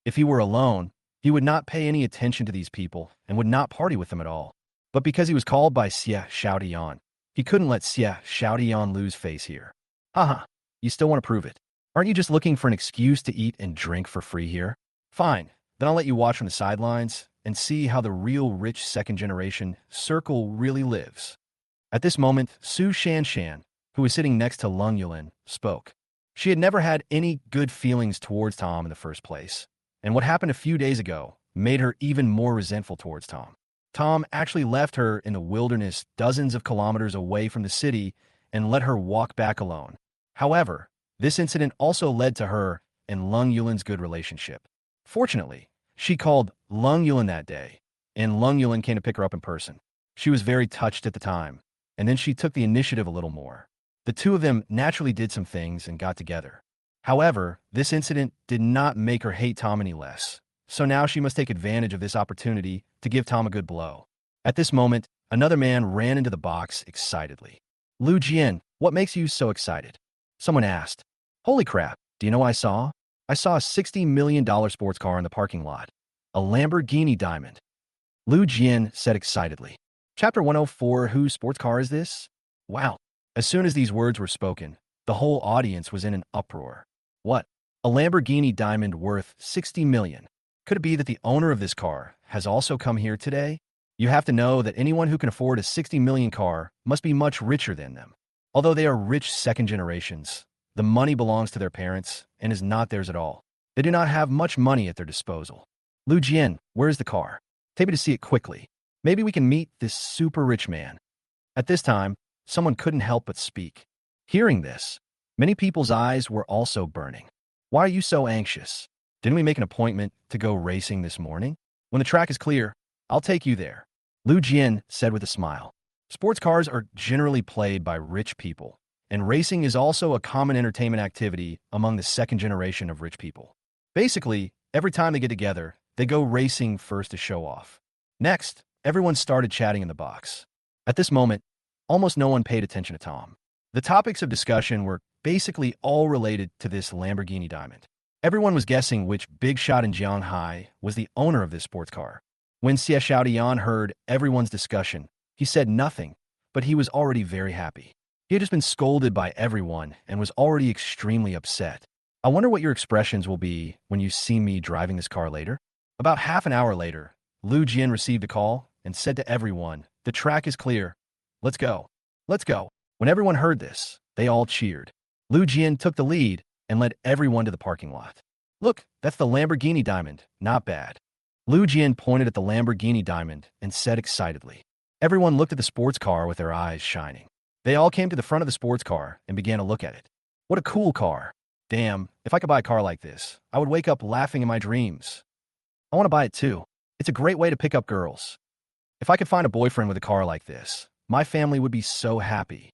If he were alone, he would not pay any attention to these people and would not party with them at all. But because he was called by Xie Xiaotian, he couldn't let Xie Xiaotian lose face here. Haha, you still want to prove it? Aren't you just looking for an excuse to eat and drink for free here? Fine, then I'll let you watch from the sidelines and see how the real rich second-generation circle really lives. At this moment, Su Shanshan, who was sitting next to Lung Yulin, spoke. She had never had any good feelings towards Tom in the first place, and what happened a few days ago made her even more resentful towards Tom. Tom actually left her in the wilderness dozens of kilometers away from the city and let her walk back alone. However, this incident also led to her and Lung Yulin's good relationship. Fortunately, she called Lung Yulin that day, and Lung Yulin came to pick her up in person. She was very touched at the time, and then she took the initiative a little more. The two of them naturally did some things and got together. However, this incident did not make her hate Tom any less, so now she must take advantage of this opportunity to give Tom a good blow. At this moment, another man ran into the box excitedly. Lu Jian, what makes you so excited? Someone asked. Holy crap, do you know what I saw? I saw a $60 million sports car in the parking lot. A Lamborghini Diamond. Lu Jian said excitedly. Chapter 104, whose sports car is this? Wow. As soon as these words were spoken, the whole audience was in an uproar. What? A Lamborghini Diamond worth $60 million. Could it be that the owner of this car has also come here today? You have to know that anyone who can afford a $60 million car must be much richer than them. Although they are rich second generations, the money belongs to their parents and is not theirs at all. They do not have much money at their disposal. Lu Jian, where is the car? Take me to see it quickly. Maybe we can meet this super rich man. At this time, someone couldn't help but speak. Hearing this, many people's eyes were also burning. Why are you so anxious? Didn't we make an appointment to go racing this morning? When the track is clear, I'll take you there. Lu Jian said with a smile. Sports cars are generally played by rich people, and racing is also a common entertainment activity among the second generation of rich people. Basically, every time they get together, they go racing first to show off. Next, everyone started chatting in the box. At this moment, almost no one paid attention to Tom. The topics of discussion were basically all related to this Lamborghini Diamond. Everyone was guessing which big shot in Jianghai was the owner of this sports car. When Xie Xiaodian heard everyone's discussion, he said nothing, but he was already very happy. He had just been scolded by everyone and was already extremely upset. I wonder what your expressions will be when you see me driving this car later. About half an hour later, Lu Jian received a call and said to everyone, the track is clear. Let's go. Let's go. When everyone heard this, they all cheered. Lu Jian took the lead and led everyone to the parking lot. Look, that's the Lamborghini Diamond. Not bad. Lu Jian pointed at the Lamborghini Diamond and said excitedly. Everyone looked at the sports car with their eyes shining. They all came to the front of the sports car and began to look at it. What a cool car. Damn, if I could buy a car like this, I would wake up laughing in my dreams. I want to buy it too. It's a great way to pick up girls. If I could find a boyfriend with a car like this, my family would be so happy.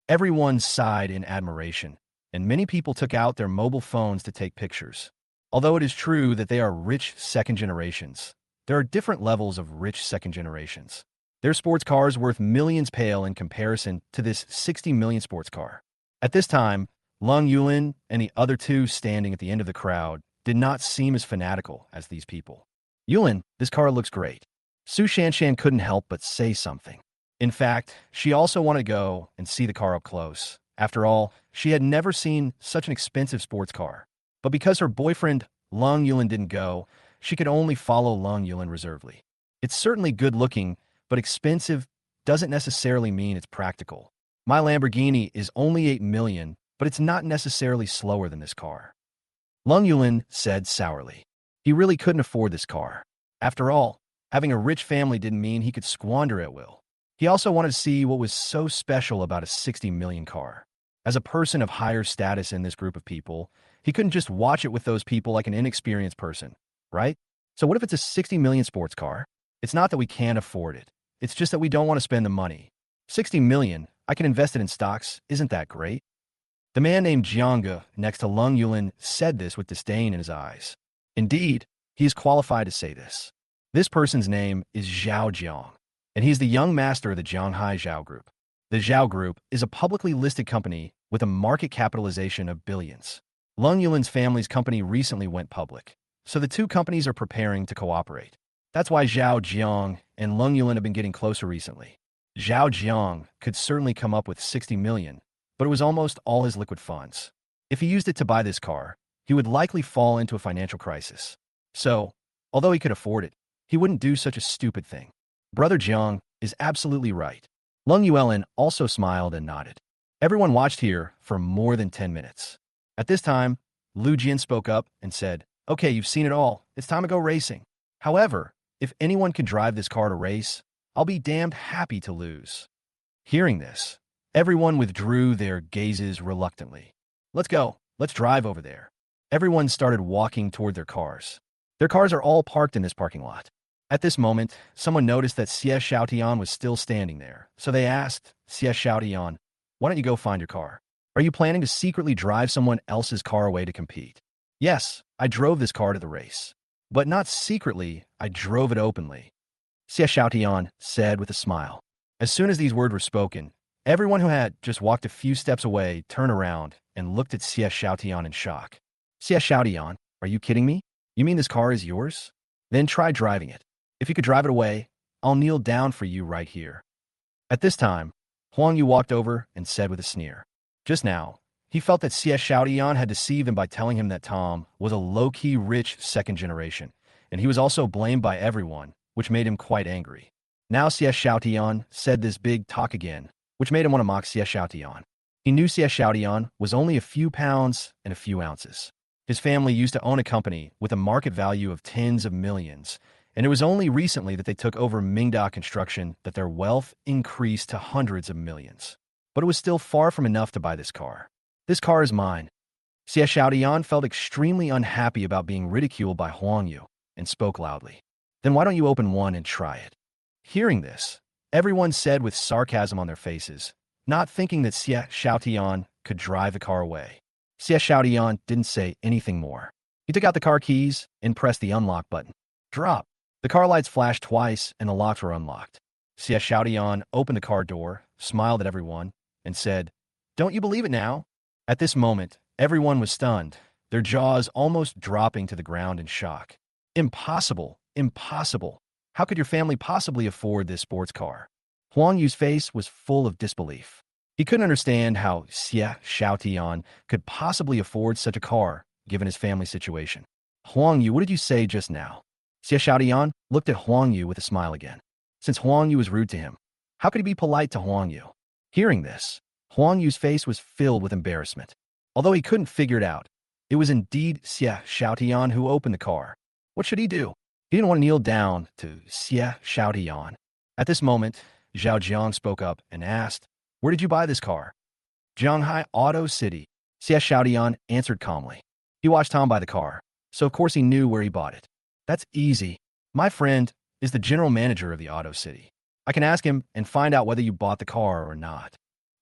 Everyone sighed in admiration, and many people took out their mobile phones to take pictures. Although it is true that they are rich second generations, there are different levels of rich second generations. Their sports cars worth millions pale in comparison to this 60 million sports car. At this time, Lung Yulin and the other two standing at the end of the crowd did not seem as fanatical as these people. Yulin, this car looks great. Su Shanshan couldn't help but say something. In fact, she also wanted to go and see the car up close. After all, she had never seen such an expensive sports car. But because her boyfriend, Lung Yulin, didn't go, she could only follow Lung Yulin reservedly. It's certainly good-looking, but expensive doesn't necessarily mean it's practical. My Lamborghini is only 8 million, but it's not necessarily slower than this car. Lung Yulin said sourly. He really couldn't afford this car. After all, having a rich family didn't mean he could squander at will. He also wanted to see what was so special about a 60 million car. As a person of higher status in this group of people, he couldn't just watch it with those people like an inexperienced person, right? So what if it's a 60 million sports car? It's not that we can't afford it. It's just that we don't want to spend the money. 60 million, I can invest it in stocks, isn't that great? The man named Jianga, next to Lung Yulin, said this with disdain in his eyes. Indeed, he is qualified to say this. This person's name is Zhao Jiang, and he's the young master of the Jianghai Zhao Group. The Zhao Group is a publicly listed company with a market capitalization of billions. Lung Yulin's family's company recently went public, so the two companies are preparing to cooperate. That's why Zhao Jiang and Lung Yulin have been getting closer recently. Zhao Jiang could certainly come up with 60 million, but it was almost all his liquid funds. If he used it to buy this car, he would likely fall into a financial crisis. So, although he could afford it, he wouldn't do such a stupid thing. Brother Jiang is absolutely right. Lung Yuelin also smiled and nodded. Everyone watched here for more than 10 minutes. At this time, Lu Jian spoke up and said, Okay, you've seen it all. It's time to go racing. However, If anyone can drive this car to race, I'll be damned happy to lose. Hearing this, everyone withdrew their gazes reluctantly. Let's go. Let's drive over there. Everyone started walking toward their cars. Their cars are all parked in this parking lot. At this moment, someone noticed that Xie Xiaotian was still standing there, so they asked Xie Xiaotian, "Why don't you go find your car? Are you planning to secretly drive someone else's car away to compete?" "Yes, I drove this car to the race. But not secretly, I drove it openly," Xie Xiaotian said with a smile. As soon as these words were spoken, everyone who had just walked a few steps away turned around and looked at Xie Xiaotian in shock. "Xie Xiaotian, are you kidding me? You mean this car is yours? Then try driving it. If you could drive it away, I'll kneel down for you right here." At this time, Huang Yu walked over and said with a sneer. Just now, he felt that Xie Xiaotian had deceived him by telling him that Tom was a low-key rich second generation, and he was also blamed by everyone, which made him quite angry. Now Xie Xiaotian said this big talk again, which made him want to mock Xie Xiaotian. He knew Xie Xiaotian was only a few pounds and a few ounces. His family used to own a company with a market value of tens of millions, and it was only recently that they took over Mingda Construction that their wealth increased to hundreds of millions. But it was still far from enough to buy this car. "This car is mine." Xie Xiaotian felt extremely unhappy about being ridiculed by Huang Yu and spoke loudly. "Then why don't you open one and try it?" Hearing this, everyone said with sarcasm on their faces, not thinking that Xie Xiaotian could drive the car away. Xie Xiaotian didn't say anything more. He took out the car keys and pressed the unlock button. Drop. The car lights flashed twice and the locks were unlocked. Xie Xiaotian opened the car door, smiled at everyone, and said, "Don't you believe it now?" At this moment, everyone was stunned, their jaws almost dropping to the ground in shock. "Impossible! Impossible! How could your family possibly afford this sports car?" Huang Yu's face was full of disbelief. He couldn't understand how Xie Xiaotian could possibly afford such a car, given his family situation. "Huang Yu, what did you say just now?" Xie Xiaotian looked at Huang Yu with a smile again. Since Huang Yu was rude to him, how could he be polite to Huang Yu? Hearing this, Huang Yu's face was filled with embarrassment. Although he couldn't figure it out, it was indeed Xie Xiaotian who opened the car. What should he do? He didn't want to kneel down to Xie Xiaotian. At this moment, Zhao Jiang spoke up and asked, "Where did you buy this car?" "Shanghai Auto City," Xie Xiaotian answered calmly. He watched Tom buy the car, so of course he knew where he bought it. "That's easy. My friend is the general manager of the Auto City. I can ask him and find out whether you bought the car or not,"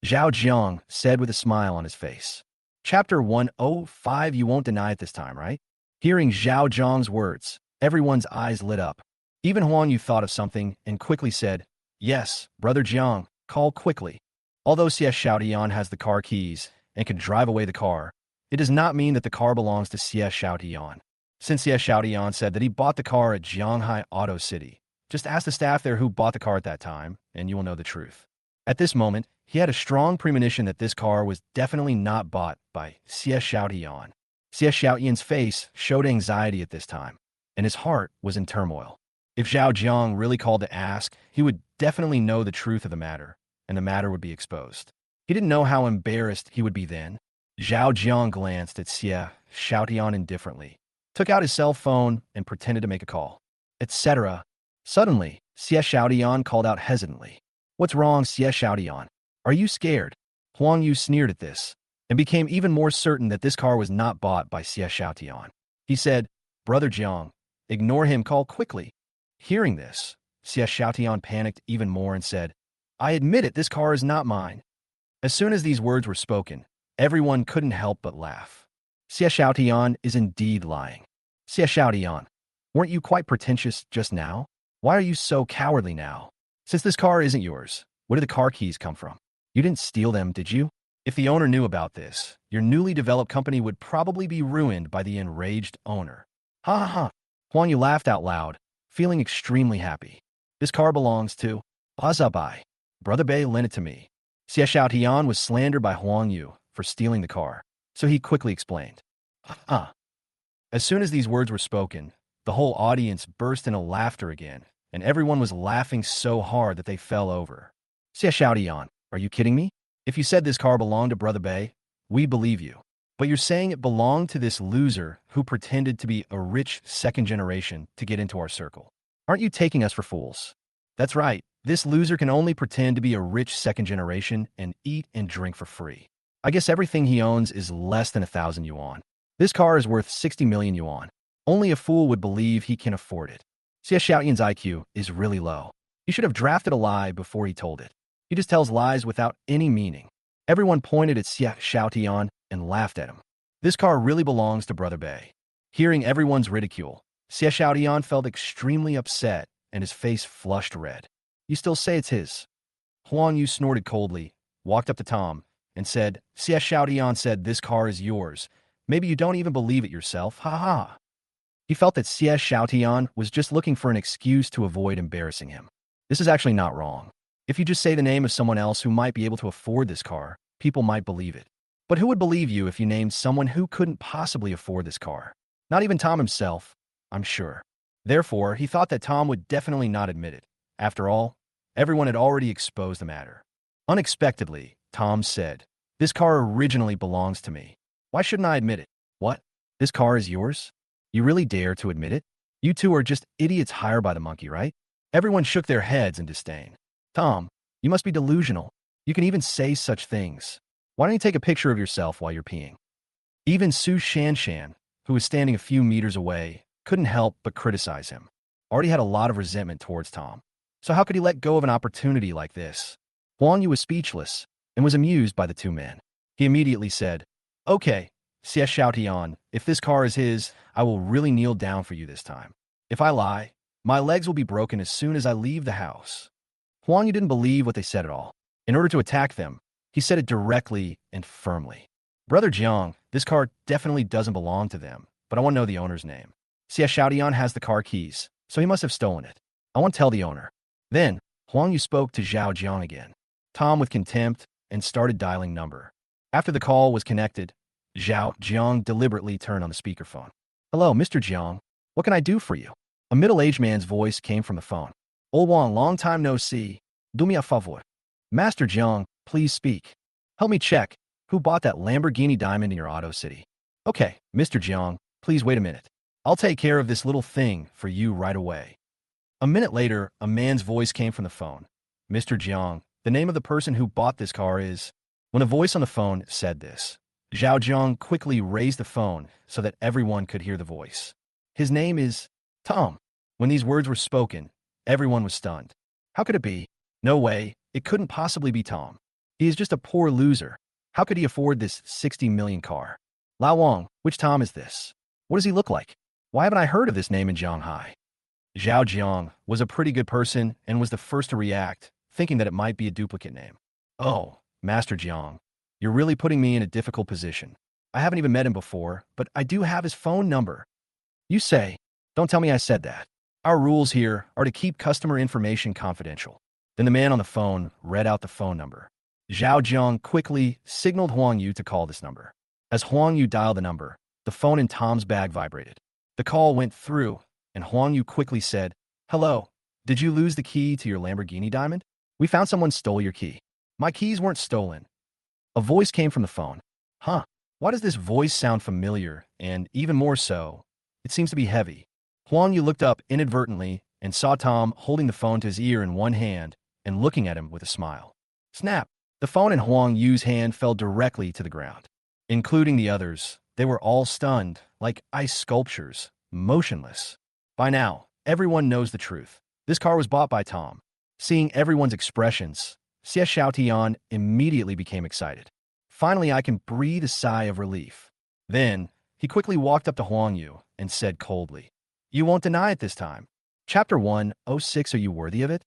Zhao Jiang said with a smile on his face. Chapter 105, you won't deny it this time, right? Hearing Zhao Jiang's words, everyone's eyes lit up. Even Huang Yu thought of something and quickly said, "Yes, Brother Jiang, call quickly." Although Xie Xiaotian has the car keys and can drive away the car, it does not mean that the car belongs to Xie Xiaotian. Since Xie Xiaotian said that he bought the car at Shanghai Auto City, just ask the staff there who bought the car at that time, and you will know the truth. At this moment, he had a strong premonition that this car was definitely not bought by Xie Xiaotian. Xie Xiaotian's face showed anxiety at this time, and his heart was in turmoil. If Zhao Jiang really called to ask, he would definitely know the truth of the matter, and the matter would be exposed. He didn't know how embarrassed he would be then. Zhao Jiang glanced at Xie Xiaotian indifferently, took out his cell phone, and pretended to make a call, etc. Suddenly, Xie Xiaotian called out hesitantly, "What's wrong, Xie Xiaotian? Are you scared?" Huang Yu sneered at this, and became even more certain that this car was not bought by Xie Xiaotian. He said, "Brother Jiang, ignore him, call quickly." Hearing this, Xie Xiaotian panicked even more and said, "I admit it, this car is not mine." As soon as these words were spoken, everyone couldn't help but laugh. Xie Xiaotian is indeed lying. Xie Xiaotian, weren't you quite pretentious just now? Why are you so cowardly now? Since this car isn't yours, where did the car keys come from? You didn't steal them, did you? If the owner knew about this, your newly developed company would probably be ruined by the enraged owner. Ha ha ha. Huang Yu laughed out loud, feeling extremely happy. This car belongs to Bazabai. Brother Bei lent it to me. Xie Xiaotian was slandered by Huang Yu for stealing the car, so he quickly explained. As soon as these words were spoken, the whole audience burst into laughter again, and everyone was laughing so hard that they fell over. Xie Xiaotian, are you kidding me? If you said this car belonged to Brother Bei, we believe you. But you're saying it belonged to this loser who pretended to be a rich second generation to get into our circle. Aren't you taking us for fools? That's right. This loser can only pretend to be a rich second generation and eat and drink for free. I guess everything he owns is less than 1,000 yuan. This car is worth 60 million yuan. Only a fool would believe he can afford it. Xie Xiaotian's IQ is really low. He should have drafted a lie before he told it. He just tells lies without any meaning. Everyone pointed at Xie Xiaotian and laughed at him. This car really belongs to Brother Bei. Hearing everyone's ridicule, Xie Xiaotian felt extremely upset and his face flushed red. You still say it's his? Huang Yu snorted coldly, walked up to Tom, and said, Xie Xiaotian said this car is yours. Maybe you don't even believe it yourself, ha ha. He felt that Xie Xiaotian was just looking for an excuse to avoid embarrassing him. This is actually not wrong. If you just say the name of someone else who might be able to afford this car, people might believe it. But who would believe you if you named someone who couldn't possibly afford this car? Not even Tom himself, I'm sure. Therefore, he thought that Tom would definitely not admit it. After all, everyone had already exposed the matter. Unexpectedly, Tom said, This car originally belongs to me. Why shouldn't I admit it? What? This car is yours? You really dare to admit it? You two are just idiots hired by the monkey, right? Everyone shook their heads in disdain. Tom, you must be delusional. You can even say such things. Why don't you take a picture of yourself while you're peeing? Even Su Shanshan, who was standing a few meters away, couldn't help but criticize him. Already had a lot of resentment towards Tom. So how could he let go of an opportunity like this? Huang Yu was speechless and was amused by the two men. He immediately said, Okay, Xie Xiaotian, if this car is his, I will really kneel down for you this time. If I lie, my legs will be broken as soon as I leave the house. Huang Yu didn't believe what they said at all. In order to attack them, he said it directly and firmly. Brother Jiang, this car definitely doesn't belong to them, but I want to know the owner's name. Xie Xiaotian has the car keys, so he must have stolen it. I want to tell the owner. Then, Huang Yu spoke to Zhao Jiang again. Tom with contempt and started dialing number. After the call was connected, Zhao Jiang deliberately turned on the speakerphone. Hello, Mr. Jiang. What can I do for you? A middle-aged man's voice came from the phone. Old Wang, long time no see. Do me a favor. Master Jiang, please speak. Help me check. Who bought that Lamborghini diamond in your auto city? Okay, Mr. Jiang, please wait a minute. I'll take care of this little thing for you right away. A minute later, a man's voice came from the phone. Mr. Jiang, the name of the person who bought this car is... When a voice on the phone said this, Zhao Jiang quickly raised the phone so that everyone could hear the voice. His name is Tom. When these words were spoken, everyone was stunned. How could it be? No way, it couldn't possibly be Tom. He is just a poor loser. How could he afford this 60 million car? Lao Wang, which Tom is this? What does he look like? Why haven't I heard of this name in Shanghai? Zhao Jiang was a pretty good person and was the first to react, thinking that it might be a duplicate name. Oh, Master Jiang, you're really putting me in a difficult position. I haven't even met him before, but I do have his phone number. You say, don't tell me I said that. Our rules here are to keep customer information confidential. Then the man on the phone read out the phone number. Zhao Jiang quickly signaled Huang Yu to call this number. As Huang Yu dialed the number, the phone in Tom's bag vibrated. The call went through, and Huang Yu quickly said, Hello, did you lose the key to your Lamborghini diamond? We found someone stole your key. My keys weren't stolen. A voice came from the phone. Huh, why does this voice sound familiar, and even more so, it seems to be heavy. Huang Yu looked up inadvertently and saw Tom holding the phone to his ear in one hand and looking at him with a smile. Snap! The phone in Huang Yu's hand fell directly to the ground. Including the others, they were all stunned, like ice sculptures, motionless. By now, everyone knows the truth. This car was bought by Tom. Seeing everyone's expressions, Xie Xiaotian immediately became excited. Finally, I can breathe a sigh of relief. Then, he quickly walked up to Huang Yu and said coldly, You won't deny it this time. Chapter 106, Are you worthy of it?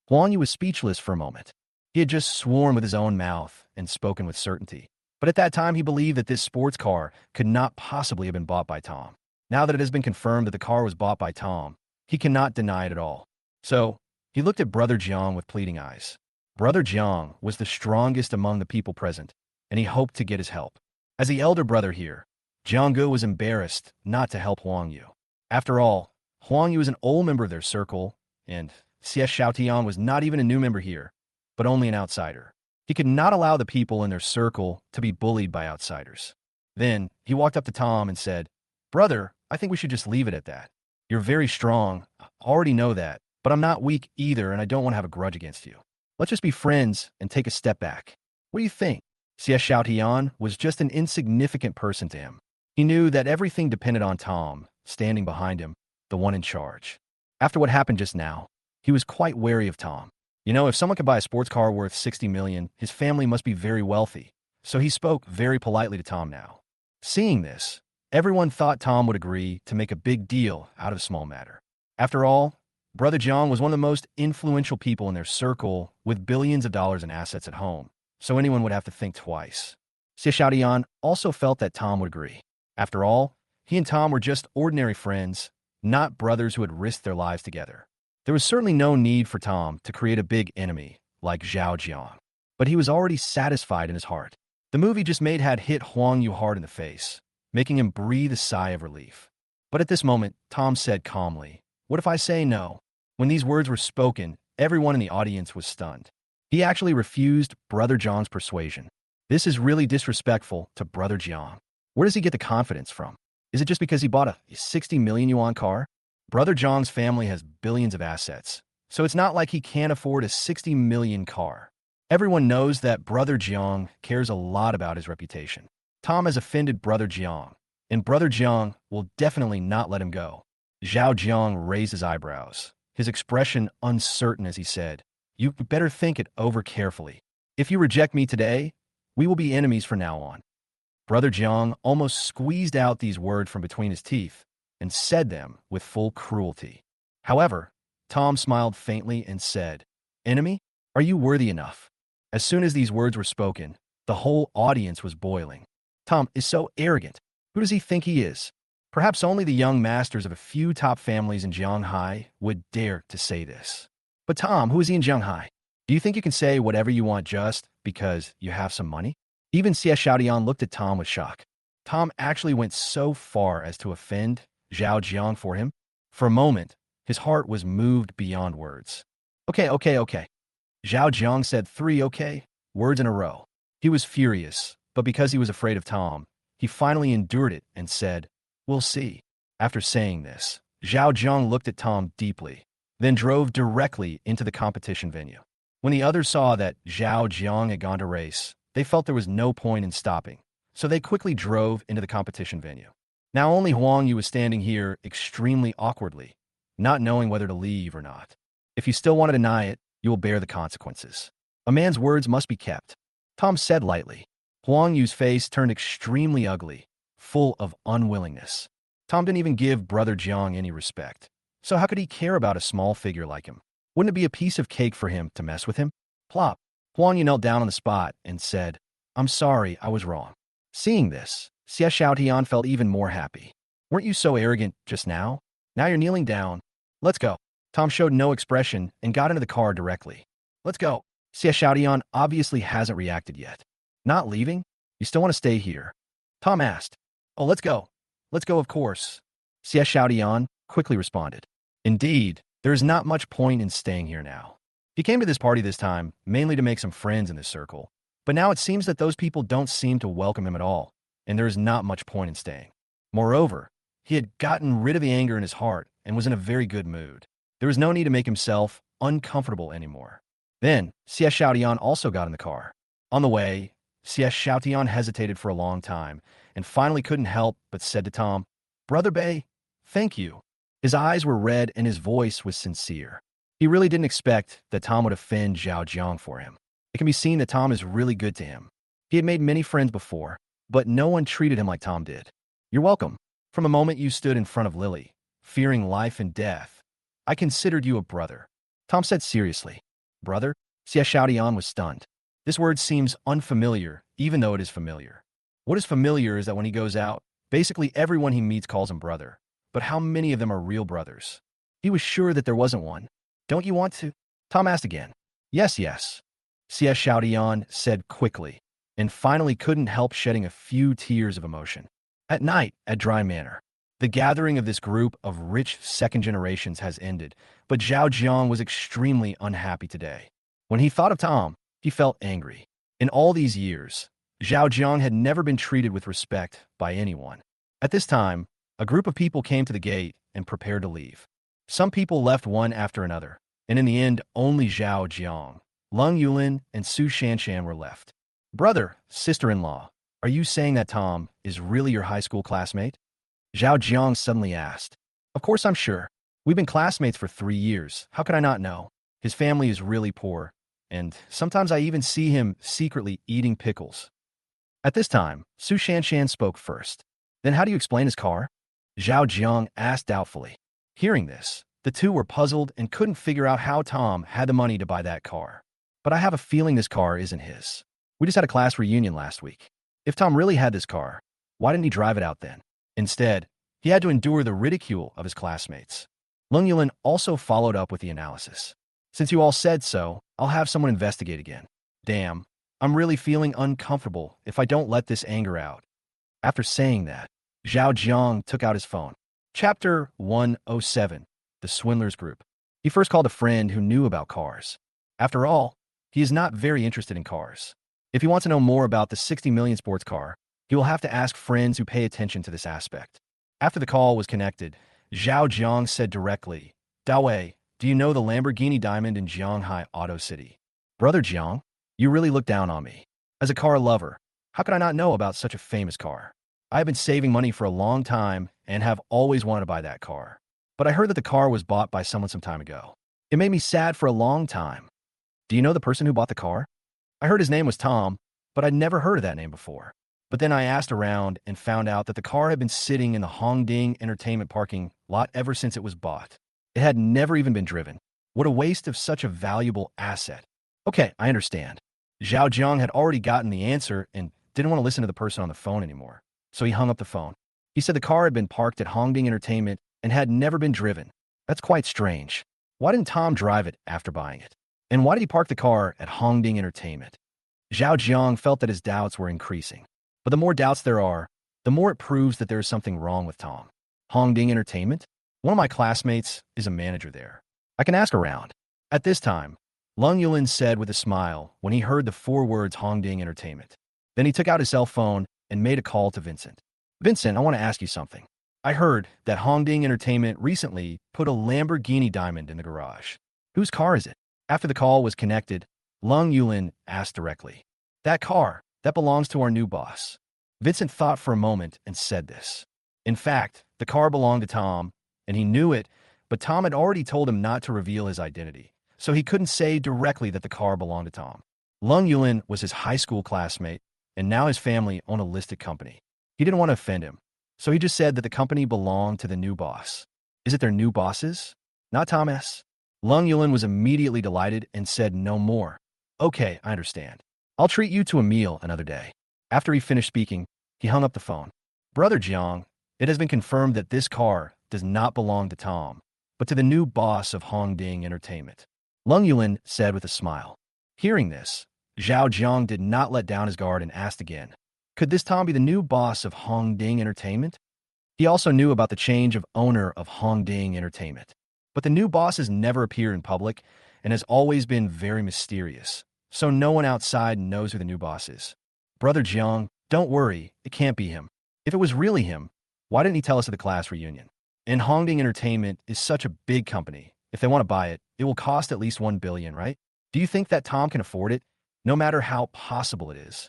Huang Yu was speechless for a moment. He had just sworn with his own mouth and spoken with certainty. But at that time, he believed that this sports car could not possibly have been bought by Tom. Now that it has been confirmed that the car was bought by Tom, he cannot deny it at all. So, he looked at Brother Jiang with pleading eyes. Brother Jiang was the strongest among the people present, and he hoped to get his help. As the elder brother here, Jiang Ge was embarrassed not to help Huang Yu. After all, Huang Yu is an old member of their circle, and Xie Xiaotian was not even a new member here, but only an outsider. He could not allow the people in their circle to be bullied by outsiders. Then, he walked up to Tom and said, Brother, I think we should just leave it at that. You're very strong. I already know that. But I'm not weak either, and I don't want to have a grudge against you. Let's just be friends and take a step back. What do you think? Xie Xiaotian was just an insignificant person to him. He knew that everything depended on Tom, standing behind him, the one in charge. After what happened just now, he was quite wary of Tom. You know, if someone could buy a sports car worth 60 million, his family must be very wealthy. So he spoke very politely to Tom now. Seeing this, everyone thought Tom would agree to make a big deal out of a small matter. After all, Brother Jiang was one of the most influential people in their circle with billions of dollars in assets at home, so anyone would have to think twice. Xie Xiaotian also felt that Tom would agree. After all, he and Tom were just ordinary friends, not brothers who had risked their lives together. There was certainly no need for Tom to create a big enemy like Zhao Jiang, but he was already satisfied in his heart. The move he just made had hit Huang Yu hard in the face, making him breathe a sigh of relief. But at this moment, Tom said calmly, "What if I say no?" When these words were spoken, everyone in the audience was stunned. He actually refused Brother Jiang's persuasion. This is really disrespectful to Brother Jiang. Where does he get the confidence from? Is it just because he bought a 60 million yuan car? Brother Jiang's family has billions of assets, so it's not like he can't afford a 60 million car. Everyone knows that Brother Jiang cares a lot about his reputation. Tom has offended Brother Jiang, and Brother Jiang will definitely not let him go. Zhao Jiang raised his eyebrows, his expression uncertain as he said, "You better think it over carefully. If you reject me today, we will be enemies from now on." Brother Jiang almost squeezed out these words from between his teeth and said them with full cruelty. However, Tom smiled faintly and said, "Enemy, are you worthy enough?" As soon as these words were spoken, the whole audience was boiling. Tom is so arrogant. Who does he think he is? Perhaps only the young masters of a few top families in Jianghai would dare to say this. But Tom, who is he in Jianghai? Do you think you can say whatever you want just because you have some money? Even Xie Xiaotian looked at Tom with shock. Tom actually went so far as to offend Zhao Jiang for him? For a moment, his heart was moved beyond words. Okay. Zhao Jiang said 3 okay words in a row. He was furious, but because he was afraid of Tom, he finally endured it and said, "We'll see." After saying this, Zhao Jiang looked at Tom deeply, then drove directly into the competition venue. When the others saw that Zhao Jiang had gone to race, they felt there was no point in stopping, so they quickly drove into the competition venue. Now only Huang Yu was standing here extremely awkwardly, not knowing whether to leave or not. If you still want to deny it, you will bear the consequences. A man's words must be kept, Tom said lightly. Huang Yu's face turned extremely ugly, full of unwillingness. Tom didn't even give Brother Jiang any respect. So how could he care about a small figure like him? Wouldn't it be a piece of cake for him to mess with him? Plop. Huang Yu knelt down on the spot and said, "I'm sorry, I was wrong." Seeing this, Xie Xiaotian felt even more happy. "Weren't you so arrogant just now? Now you're kneeling down. Let's go." Tom showed no expression and got into the car directly. "Let's go." Xie Xiaotian obviously hasn't reacted yet. "Not leaving? You still want to stay here?" Tom asked. "Oh, let's go. Let's go, of course." Xie Xiaotian quickly responded. Indeed, there is not much point in staying here now. He came to this party this time mainly to make some friends in this circle, but now it seems that those people don't seem to welcome him at all, and there is not much point in staying. Moreover, he had gotten rid of the anger in his heart and was in a very good mood. There was no need to make himself uncomfortable anymore. Then, Xie Xiaotian also got in the car. On the way, Xie Xiaotian hesitated for a long time and finally couldn't help but said to Tom, "Brother Bei, thank you." His eyes were red and his voice was sincere. He really didn't expect that Tom would offend Zhao Jiang for him. It can be seen that Tom is really good to him. He had made many friends before, but no one treated him like Tom did. "You're welcome. From the moment you stood in front of Lily, fearing life and death, I considered you a brother," Tom said seriously. "Brother?" Xie Xiaotian was stunned. This word seems unfamiliar, even though it is familiar. What is familiar is that when he goes out, basically everyone he meets calls him brother. But how many of them are real brothers? He was sure that there wasn't one. "Don't you want to?" Tom asked again. Yes. Xie Xiaotian said quickly, and finally couldn't help shedding a few tears of emotion. At night, at Dry Manor, the gathering of this group of rich second generations has ended, but Zhao Jiang was extremely unhappy today. When he thought of Tom, he felt angry. In all these years, Zhao Jiang had never been treated with respect by anyone. At this time, a group of people came to the gate and prepared to leave. Some people left one after another, and in the end, only Zhao Jiang, Lung Yulin, and Su Shanshan were left. Brother, sister-in-law, are you saying that Tom is really your high school classmate? Zhao Jiang suddenly asked. Of course I'm sure. We've been classmates for 3 years. How could I not know? His family is really poor, and sometimes I even see him secretly eating pickles. At this time, Su Shanshan spoke first. Then how do you explain his car? Zhao Jiang asked doubtfully. Hearing this, the two were puzzled and couldn't figure out how Tom had the money to buy that car. But I have a feeling this car isn't his. We just had a class reunion last week. If Tom really had this car, why didn't he drive it out then? Instead, he had to endure the ridicule of his classmates. Lung Yulin also followed up with the analysis. Since you all said so, I'll have someone investigate again. Damn, I'm really feeling uncomfortable if I don't let this anger out. After saying that, Zhao Jiang took out his phone. Chapter 107, The Swindlers Group. He first called a friend who knew about cars. After all, he is not very interested in cars. If he wants to know more about the 60 million sports car, he will have to ask friends who pay attention to this aspect. After the call was connected, Zhao Jiang said directly, Dawei, do you know the Lamborghini Diamond in Jianghai Auto City? Brother Jiang, you really look down on me. As a car lover, how could I not know about such a famous car? I have been saving money for a long time and have always wanted to buy that car. But I heard that the car was bought by someone some time ago. It made me sad for a long time. Do you know the person who bought the car? I heard his name was Tom, but I'd never heard of that name before. But then I asked around and found out that the car had been sitting in the Hongding Entertainment parking lot ever since it was bought. It had never even been driven. What a waste of such a valuable asset. Okay, I understand. Zhao Jiang had already gotten the answer and didn't want to listen to the person on the phone anymore. So he hung up the phone. He said the car had been parked at Hongding Entertainment and had never been driven. That's quite strange. Why didn't Tom drive it after buying it? And why did he park the car at Hongding Entertainment? Zhao Jiang felt that his doubts were increasing. But the more doubts there are, the more it proves that there is something wrong with Tom. Hongding Entertainment? One of my classmates is a manager there. I can ask around. At this time, Lung Yulin said with a smile when he heard the 4 words Hongding Entertainment. Then he took out his cell phone and made a call to Vincent. Vincent, I want to ask you something. I heard that Hongding Entertainment recently put a Lamborghini Diamond in the garage. Whose car is it? After the call was connected, Lung Yulin asked directly. That car, that belongs to our new boss. Vincent thought for a moment and said this. In fact, the car belonged to Tom, and he knew it, but Tom had already told him not to reveal his identity, so he couldn't say directly that the car belonged to Tom. Lung Yulin was his high school classmate, and now his family owned a listed company. He didn't want to offend him, so he just said that the company belonged to the new boss. Is it their new bosses? Not Tom S. Lung Yulin was immediately delighted and said no more. Okay, I understand. I'll treat you to a meal another day. After he finished speaking, he hung up the phone. Brother Jiang, it has been confirmed that this car does not belong to Tom, but to the new boss of Hongding Entertainment. Lung Yulin said with a smile. Hearing this, Zhao Jiang did not let down his guard and asked again, could this Tom be the new boss of Hongding Entertainment? He also knew about the change of owner of Hongding Entertainment. But the new boss has never appeared in public and has always been very mysterious, so no one outside knows who the new boss is. Brother Jiang, don't worry, it can't be him. If it was really him, why didn't he tell us at the class reunion? And Hongding Entertainment is such a big company. If they want to buy it, it will cost at least 1 billion, right? Do you think that Tom can afford it, no matter how possible it is?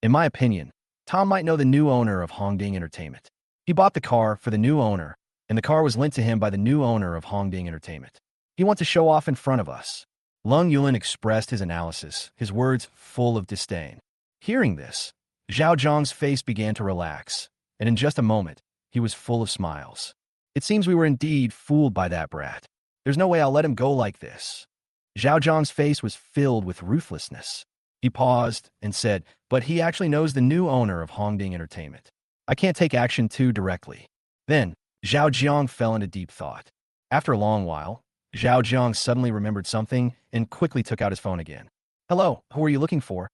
In my opinion, Tom might know the new owner of Hongding Entertainment. He bought the car for the new owner, and the car was lent to him by the new owner of Hongding Entertainment. He wants to show off in front of us. Lung Yulin expressed his analysis, his words full of disdain. Hearing this, Zhao Jiang's face began to relax, and in just a moment, he was full of smiles. It seems we were indeed fooled by that brat. There's no way I'll let him go like this. Zhao Jiang's face was filled with ruthlessness. He paused and said, but he actually knows the new owner of Hongding Entertainment. I can't take action too directly. Then, Zhao Jiang fell into deep thought. After a long while, Zhao Jiang suddenly remembered something and quickly took out his phone again. Hello, who are you looking for?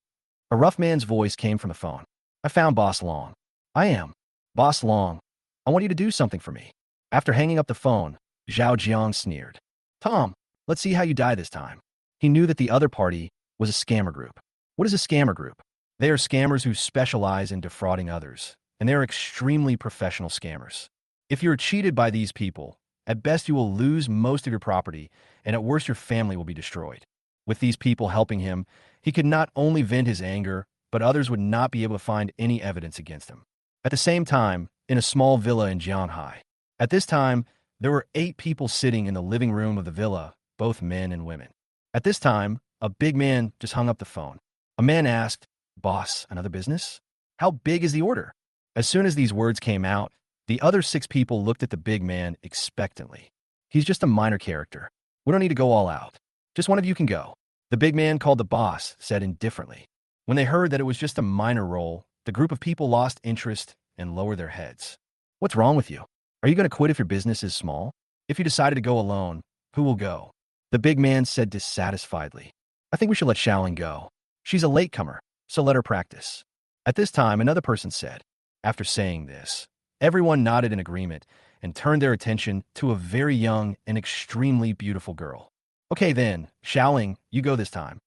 A rough man's voice came from the phone. I found Boss Long. I am. Boss Long, I want you to do something for me. After hanging up the phone, Zhao Jiang sneered. Tom, let's see how you die this time. He knew that the other party was a scammer group. What is a scammer group? They are scammers who specialize in defrauding others, and they are extremely professional scammers. If you're cheated by these people, At best, you will lose most of your property, and at worst, your family will be destroyed. With these people helping him, he could not only vent his anger, but others would not be able to find any evidence against him. At the same time, in a small villa in Jianhai. At this time, there were 8 people sitting in the living room of the villa, both men and women. At this time, a big man just hung up the phone. A man asked, "Boss, another business? How big is the order?" As soon as these words came out, the other 6 people looked at the big man expectantly. "He's just a minor character. We don't need to go all out. Just one of you can go." The big man called the boss said indifferently. When they heard that it was just a minor role, the group of people lost interest and lowered their heads. "What's wrong with you? Are you going to quit if your business is small? If you decided to go alone, who will go?" The big man said dissatisfiedly. "I think we should let Xiaoling go. She's a latecomer, so let her practice." At this time, another person said. After saying this, everyone nodded in agreement and turned their attention to a very young and extremely beautiful girl. "Okay then, Xiaoling, you go this time."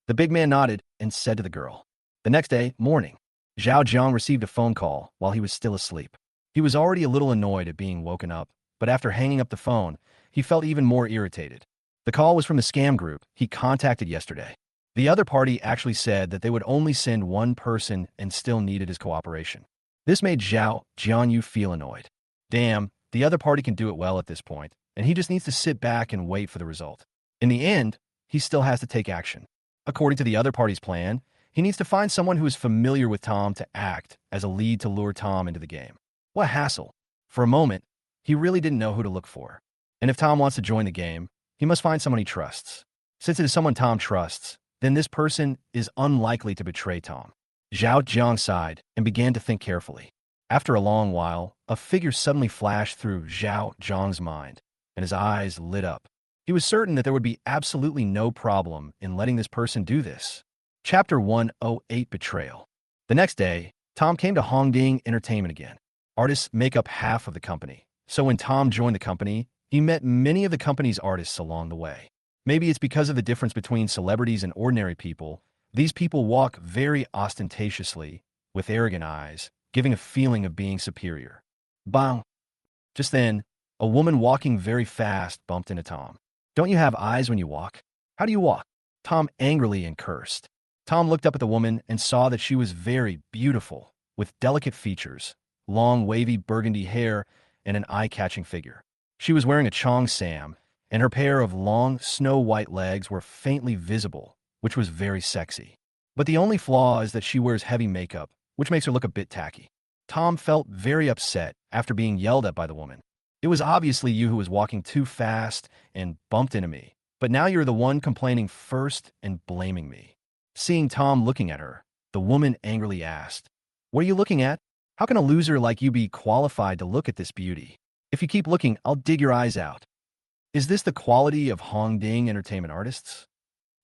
The big man nodded and said to the girl. The next day, morning, Zhao Jiang received a phone call while he was still asleep. He was already a little annoyed at being woken up, but after hanging up the phone, he felt even more irritated. The call was from the scam group he contacted yesterday. The other party actually said that they would only send one person and still needed his cooperation. This made Zhao Jianyu feel annoyed. Damn, the other party can do it well at this point, and he just needs to sit back and wait for the result. In the end, he still has to take action. According to the other party's plan, he needs to find someone who is familiar with Tom to act as a lead to lure Tom into the game. What a hassle. For a moment, he really didn't know who to look for. And if Tom wants to join the game, he must find someone he trusts. Since it is someone Tom trusts, then this person is unlikely to betray Tom. Zhao Jiang sighed and began to think carefully. After a long while, a figure suddenly flashed through Zhao Jiang's mind, and his eyes lit up. He was certain that there would be absolutely no problem in letting this person do this. Chapter 108, Betrayal. The next day, Tom came to Hongding Entertainment again. Artists make up half of the company, so when Tom joined the company, he met many of the company's artists along the way. Maybe it's because of the difference between celebrities and ordinary people. These people walk very ostentatiously, with arrogant eyes, giving a feeling of being superior. Bang! Just then, a woman walking very fast bumped into Tom. "Don't you have eyes when you walk? How do you walk?" Tom angrily and cursed. Tom looked up at the woman and saw that she was very beautiful, with delicate features, long wavy burgundy hair, and an eye-catching figure. She was wearing a cheongsam, and her pair of long, snow-white legs were faintly visible, which was very sexy. But the only flaw is that she wears heavy makeup, which makes her look a bit tacky. Tom felt very upset after being yelled at by the woman. "It was obviously you who was walking too fast and bumped into me, but now you're the one complaining first and blaming me." Seeing Tom looking at her, the woman angrily asked, "What are you looking at? How can a loser like you be qualified to look at this beauty? If you keep looking, I'll dig your eyes out." Is this the quality of Hongding Entertainment artists?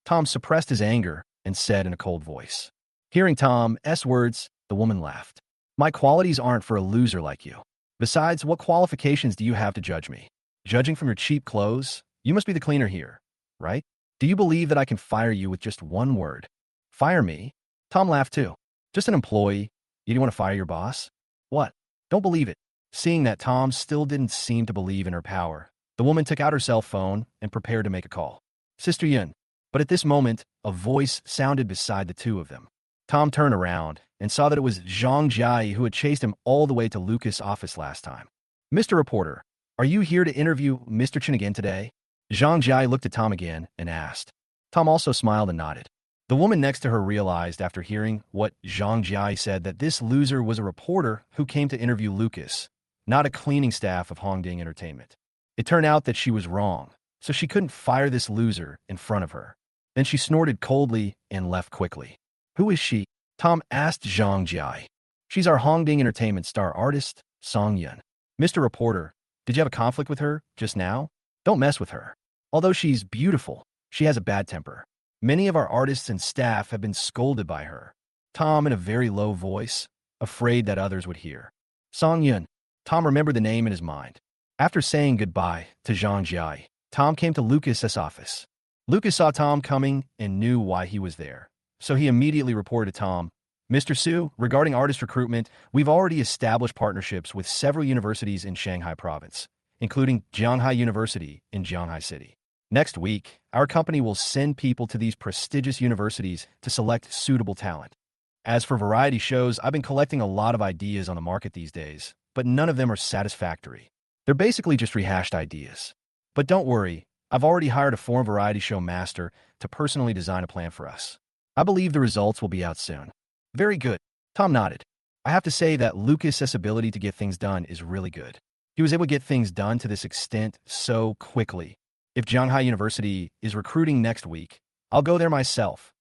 Tom suppressed his anger and said in a cold voice. Hearing Tom's words, the woman laughed. "My qualities aren't for a loser like you. Besides, what qualifications do you have to judge me? Judging from your cheap clothes, you must be the cleaner here, right? Do you believe that I can fire you with just one word?" "Fire me?" Tom laughed too. "Just an employee. You didn't want to fire your boss? What? Don't believe it." Seeing that Tom still didn't seem to believe in her power, the woman took out her cell phone and prepared to make a call. "Sister Yun." But at this moment, a voice sounded beside the two of them. Tom turned around and saw that it was Zhang Jiai who had chased him all the way to Lucas' office last time. "Mr. Reporter, are you here to interview Mr. Chen again today?" Zhang Jiai looked at Tom again and asked. Tom also smiled and nodded. The woman next to her realized after hearing what Zhang Jiai said that this loser was a reporter who came to interview Lucas, not a cleaning staff of Hongding Entertainment. It turned out that she was wrong, so she couldn't fire this loser in front of her. Then she snorted coldly and left quickly. "Who is she?" Tom asked Zhang Jiai. "She's our Hongding Entertainment star artist, Song Yun." "Mr. Reporter, did you have a conflict with her just now? Don't mess with her. Although she's beautiful, she has a bad temper. Many of our artists and staff have been scolded by her." Tom in a very low voice, afraid that others would hear. Song Yun. Tom remembered the name in his mind. After saying goodbye to Zhang Jiai, Tom came to Lucas's office. Lucas saw Tom coming and knew why he was there, so he immediately reported to Tom, "Mr. Su, regarding artist recruitment, we've already established partnerships with several universities in Shanghai province. including Jianghai University in Jianghai City. Next week, our company will send people to these prestigious universities to select suitable talent. As for variety shows, I've been collecting a lot of ideas on the market these days, but none of them are satisfactory. They're basically just rehashed ideas. But don't worry, I've already hired a foreign variety show master to personally design a plan for us. I believe the results will be out soon. Very good. Tom nodded. I have to say that Lucas's ability to get things done is really good. He was able to get things done to this extent so quickly. If Jianghai University is recruiting next week, I'll go there myself.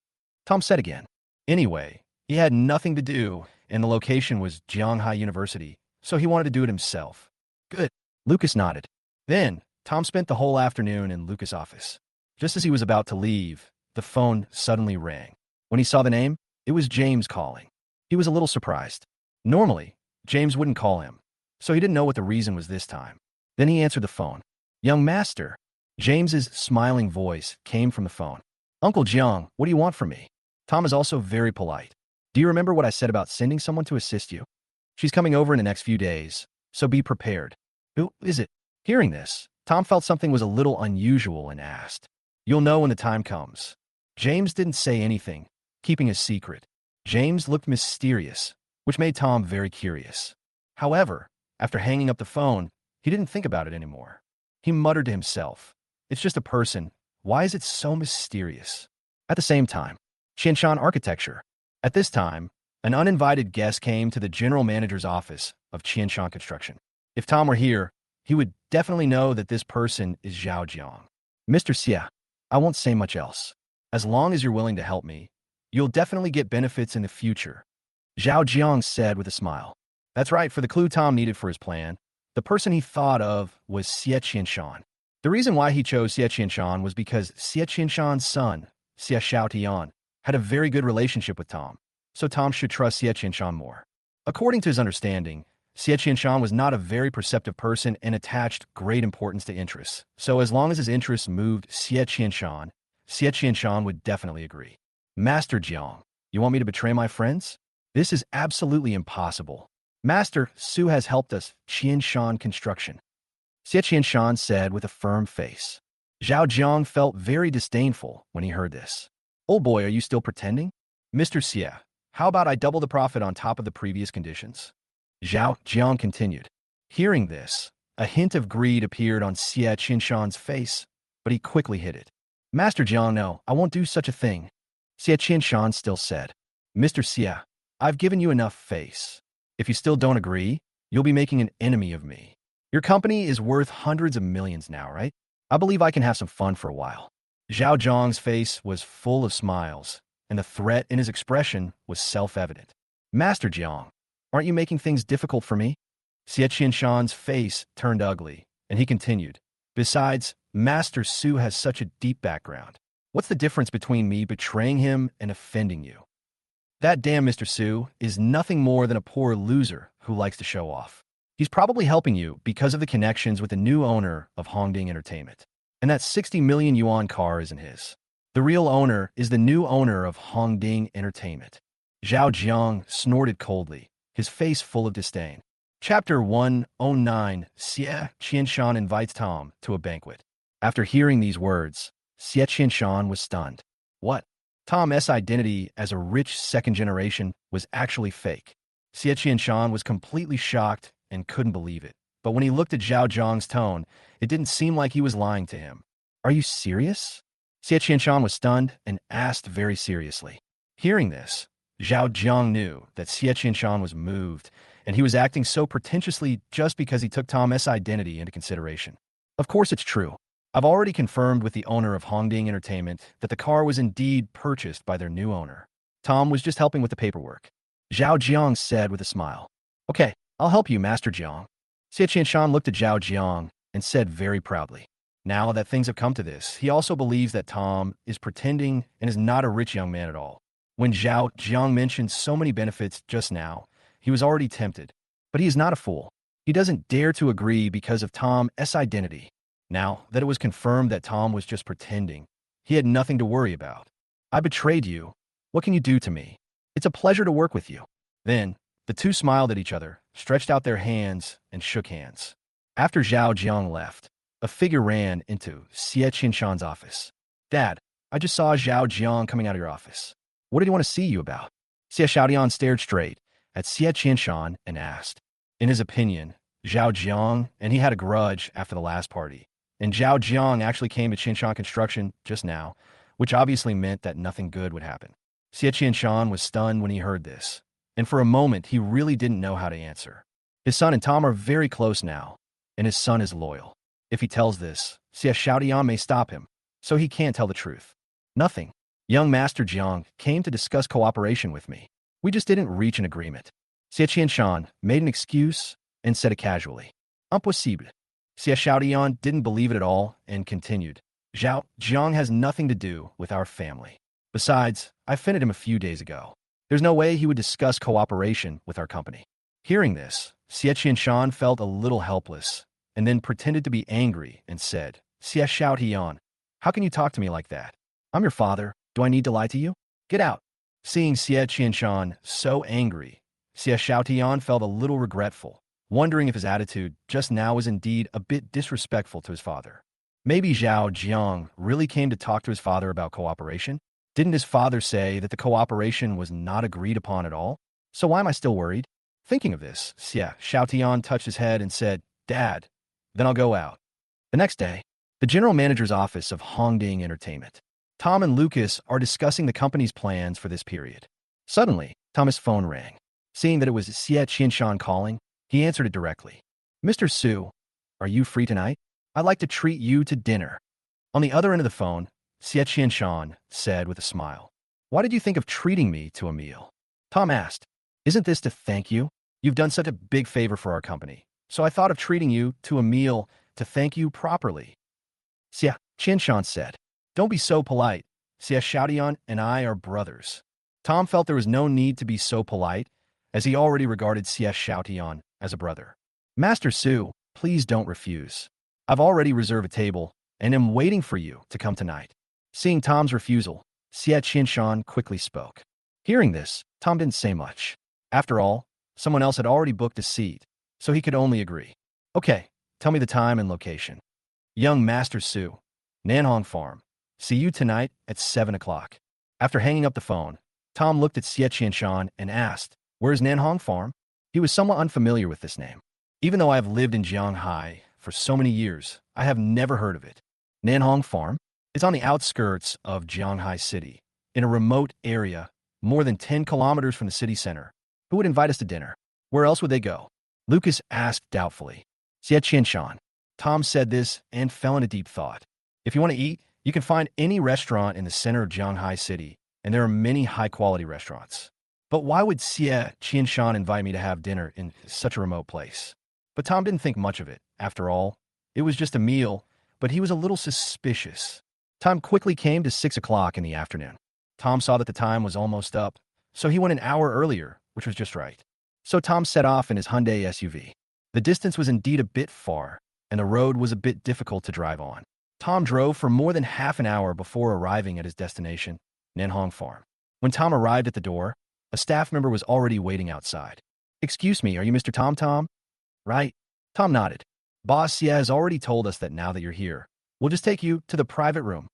Tom said again. Anyway, he had nothing to do, and the location was Jianghai University, so he wanted to do it himself. Good. Lucas nodded. Then, Tom spent the whole afternoon in Lucas' office. Just as he was about to leave, the phone suddenly rang. When he saw the name, it was James calling. He was a little surprised. Normally, James wouldn't call him, so he didn't know what the reason was this time. Then he answered the phone. Young master. James's smiling voice came from the phone. Uncle Jiang, what do you want from me? Tom is also very polite. Do you remember what I said about sending someone to assist you? She's coming over in the next few days, so be prepared. Who is it? Hearing this, Tom felt something was a little unusual and asked. You'll know when the time comes. James didn't say anything, keeping a secret. James looked mysterious, which made Tom very curious. However, after hanging up the phone, he didn't think about it anymore. He muttered to himself, it's just a person. Why is it so mysterious? At the same time, Qianshan Architecture. At this time, an uninvited guest came to the general manager's office of Qianshan Construction. If Tom were here, he would definitely know that this person is Zhao Jiang. Mr. Xie, I won't say much else. As long as you're willing to help me, you'll definitely get benefits in the future. Zhao Jiang said with a smile. That's right, for the clue Tom needed for his plan, the person he thought of was Xie Qianshan. The reason why he chose Xie Qianshan was because Xie Qianshan's son, Xie Xiaotian, had a very good relationship with Tom, so Tom should trust Xie Qianshan more. According to his understanding, Xie Qianshan was not a very perceptive person and attached great importance to interests, so as long as his interests moved Xie Qianshan would definitely agree. Master Jiang, you want me to betray my friends? This is absolutely impossible. Master Su has helped us, Qianshan Construction. Xie Qianshan said with a firm face. Zhao Jiang felt very disdainful when he heard this. Old boy, are you still pretending? Mr. Xie, how about I double the profit on top of the previous conditions? Zhao Jiang continued. Hearing this, a hint of greed appeared on Xie Qianshan's face, but he quickly hid it. Master Jiang, no, I won't do such a thing. Xie Qianshan still said. Mr. Xie, I've given you enough face. If you still don't agree, you'll be making an enemy of me. Your company is worth hundreds of millions now, right? I believe I can have some fun for a while. Zhao Jiang's face was full of smiles, and the threat in his expression was self-evident. Master Jiang, aren't you making things difficult for me? Xie Qianshan's face turned ugly, and he continued. Besides, Master Su has such a deep background. What's the difference between me betraying him and offending you? That damn Mr. Su is nothing more than a poor loser who likes to show off. He's probably helping you because of the connections with the new owner of Hongding Entertainment. And that 60 million yuan car isn't his. The real owner is the new owner of Hongding Entertainment. Zhao Jiang snorted coldly, his face full of disdain. Chapter 109, Xie Qianshan invites Tom to a banquet. After hearing these words, Xie Qianshan was stunned. What? Tom's identity as a rich second generation was actually fake. Xie Qianshan was completely shocked and couldn't believe it. But when he looked at Zhao Jiang's tone, it didn't seem like he was lying to him. Are you serious? Xie Qianshan was stunned and asked very seriously. Hearing this, Zhao Jiang knew that Xie Qianshan was moved, and he was acting so pretentiously just because he took Tom's identity into consideration. Of course it's true. I've already confirmed with the owner of Hongding Entertainment that the car was indeed purchased by their new owner. Tom was just helping with the paperwork. Zhao Jiang said with a smile. Okay, I'll help you, Master Jiang. Xie Qianshan looked at Zhao Jiang and said very proudly. Now that things have come to this, he also believes that Tom is pretending and is not a rich young man at all. When Zhao Jiang mentioned so many benefits just now, he was already tempted. But he is not a fool. He doesn't dare to agree because of Tom's identity. Now that it was confirmed that Tom was just pretending, he had nothing to worry about. I betrayed you. What can you do to me? It's a pleasure to work with you. Then, the two smiled at each other, stretched out their hands, and shook hands. After Zhao Jiang left, a figure ran into Xie Qinshan's office. Dad, I just saw Zhao Jiang coming out of your office. What did he want to see you about? Xie Xiaodian stared straight at Xie Qinshan and asked. In his opinion, Zhao Jiang and he had a grudge after the last party, and Zhao Jiang actually came to Qinshan Construction just now, which obviously meant that nothing good would happen. Xie Qinshan was stunned when he heard this, and for a moment he really didn't know how to answer. His son and Tom are very close now, and his son is loyal. If he tells this, Xie Xiaodian may stop him, so he can't tell the truth. Nothing. Young Master Jiang came to discuss cooperation with me. We just didn't reach an agreement. Xie Qinshan made an excuse and said it casually. Impossible. Xie Xiaodian didn't believe it at all and continued. Zhao Jiang has nothing to do with our family. Besides, I offended him a few days ago. There's no way he would discuss cooperation with our company. Hearing this, Xie Qinshan felt a little helpless and then pretended to be angry and said, Xie Xiaodian, how can you talk to me like that? I'm your father. Do I need to lie to you? Get out. Seeing Xie Qinshan so angry, Xie Xiaodian felt a little regretful, wondering if his attitude just now was indeed a bit disrespectful to his father. Maybe Zhao Jiang really came to talk to his father about cooperation? Didn't his father say that the cooperation was not agreed upon at all? So why am I still worried? Thinking of this, Xie Xiaodian touched his head and said, Dad, then I'll go out. The next day, the general manager's office of Hongding Entertainment. Tom and Lucas are discussing the company's plans for this period. Suddenly, Tom's phone rang. Seeing that it was Xie Qinshan calling, he answered it directly. Mr. Su, are you free tonight? I'd like to treat you to dinner. On the other end of the phone, Xie Qinshan said with a smile. Why did you think of treating me to a meal? Tom asked. Isn't this to thank you? You've done such a big favor for our company, so I thought of treating you to a meal to thank you properly. Xie Qinshan said. Don't be so polite. Xie Xiaodian and I are brothers. Tom felt there was no need to be so polite, as he already regarded Xie Xiaodian as a brother. Master Su, please don't refuse. I've already reserved a table and am waiting for you to come tonight. Seeing Tom's refusal, Xie Qinshan quickly spoke. Hearing this, Tom didn't say much. After all, someone else had already booked a seat, so he could only agree. Okay, tell me the time and location. Young Master Su, Nanhong Farm. See you tonight at 7 o'clock. After hanging up the phone, Tom looked at Xie Qinshan and asked, Where's Nanhong Farm? He was somewhat unfamiliar with this name. Even though I have lived in Jianghai for so many years, I have never heard of it. Nanhong Farm is on the outskirts of Jianghai City, in a remote area, more than 10 kilometers from the city center. Who would invite us to dinner? Where else would they go? Lucas asked doubtfully. Xie Qinshan. Tom said this and fell into deep thought. If you want to eat, you can find any restaurant in the center of Jianghai City, and there are many high-quality restaurants. But why would Xie Qinshan invite me to have dinner in such a remote place? But Tom didn't think much of it. After all, it was just a meal, but he was a little suspicious. Time quickly came to 6 o'clock in the afternoon. Tom saw that the time was almost up, so he went an hour earlier, which was just right. So Tom set off in his Hyundai SUV. The distance was indeed a bit far, and the road was a bit difficult to drive on. Tom drove for more than half an hour before arriving at his destination, Nanhong Farm. When Tom arrived at the door, a staff member was already waiting outside. Excuse me, are you Mr. Tom? Right? Tom nodded. Boss Xie has already told us that now that you're here, we'll just take you to the private room.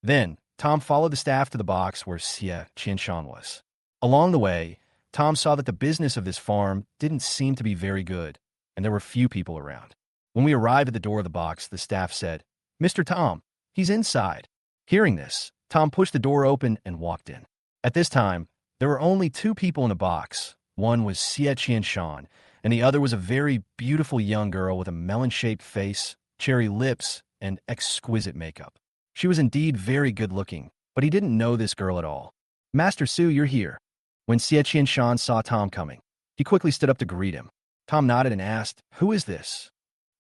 Then, Tom followed the staff to the box where Xie Qinshan was. Along the way, Tom saw that the business of this farm didn't seem to be very good, and there were few people around. When we arrived at the door of the box, the staff said, Mr. Tom, he's inside. Hearing this, Tom pushed the door open and walked in. At this time, there were only two people in the box. One was Xie Qinshan, and the other was a very beautiful young girl with a melon-shaped face, cherry lips, and exquisite makeup. She was indeed very good-looking, but he didn't know this girl at all. Master Su, you're here. When Xie Qinshan saw Tom coming, he quickly stood up to greet him. Tom nodded and asked, Who is this?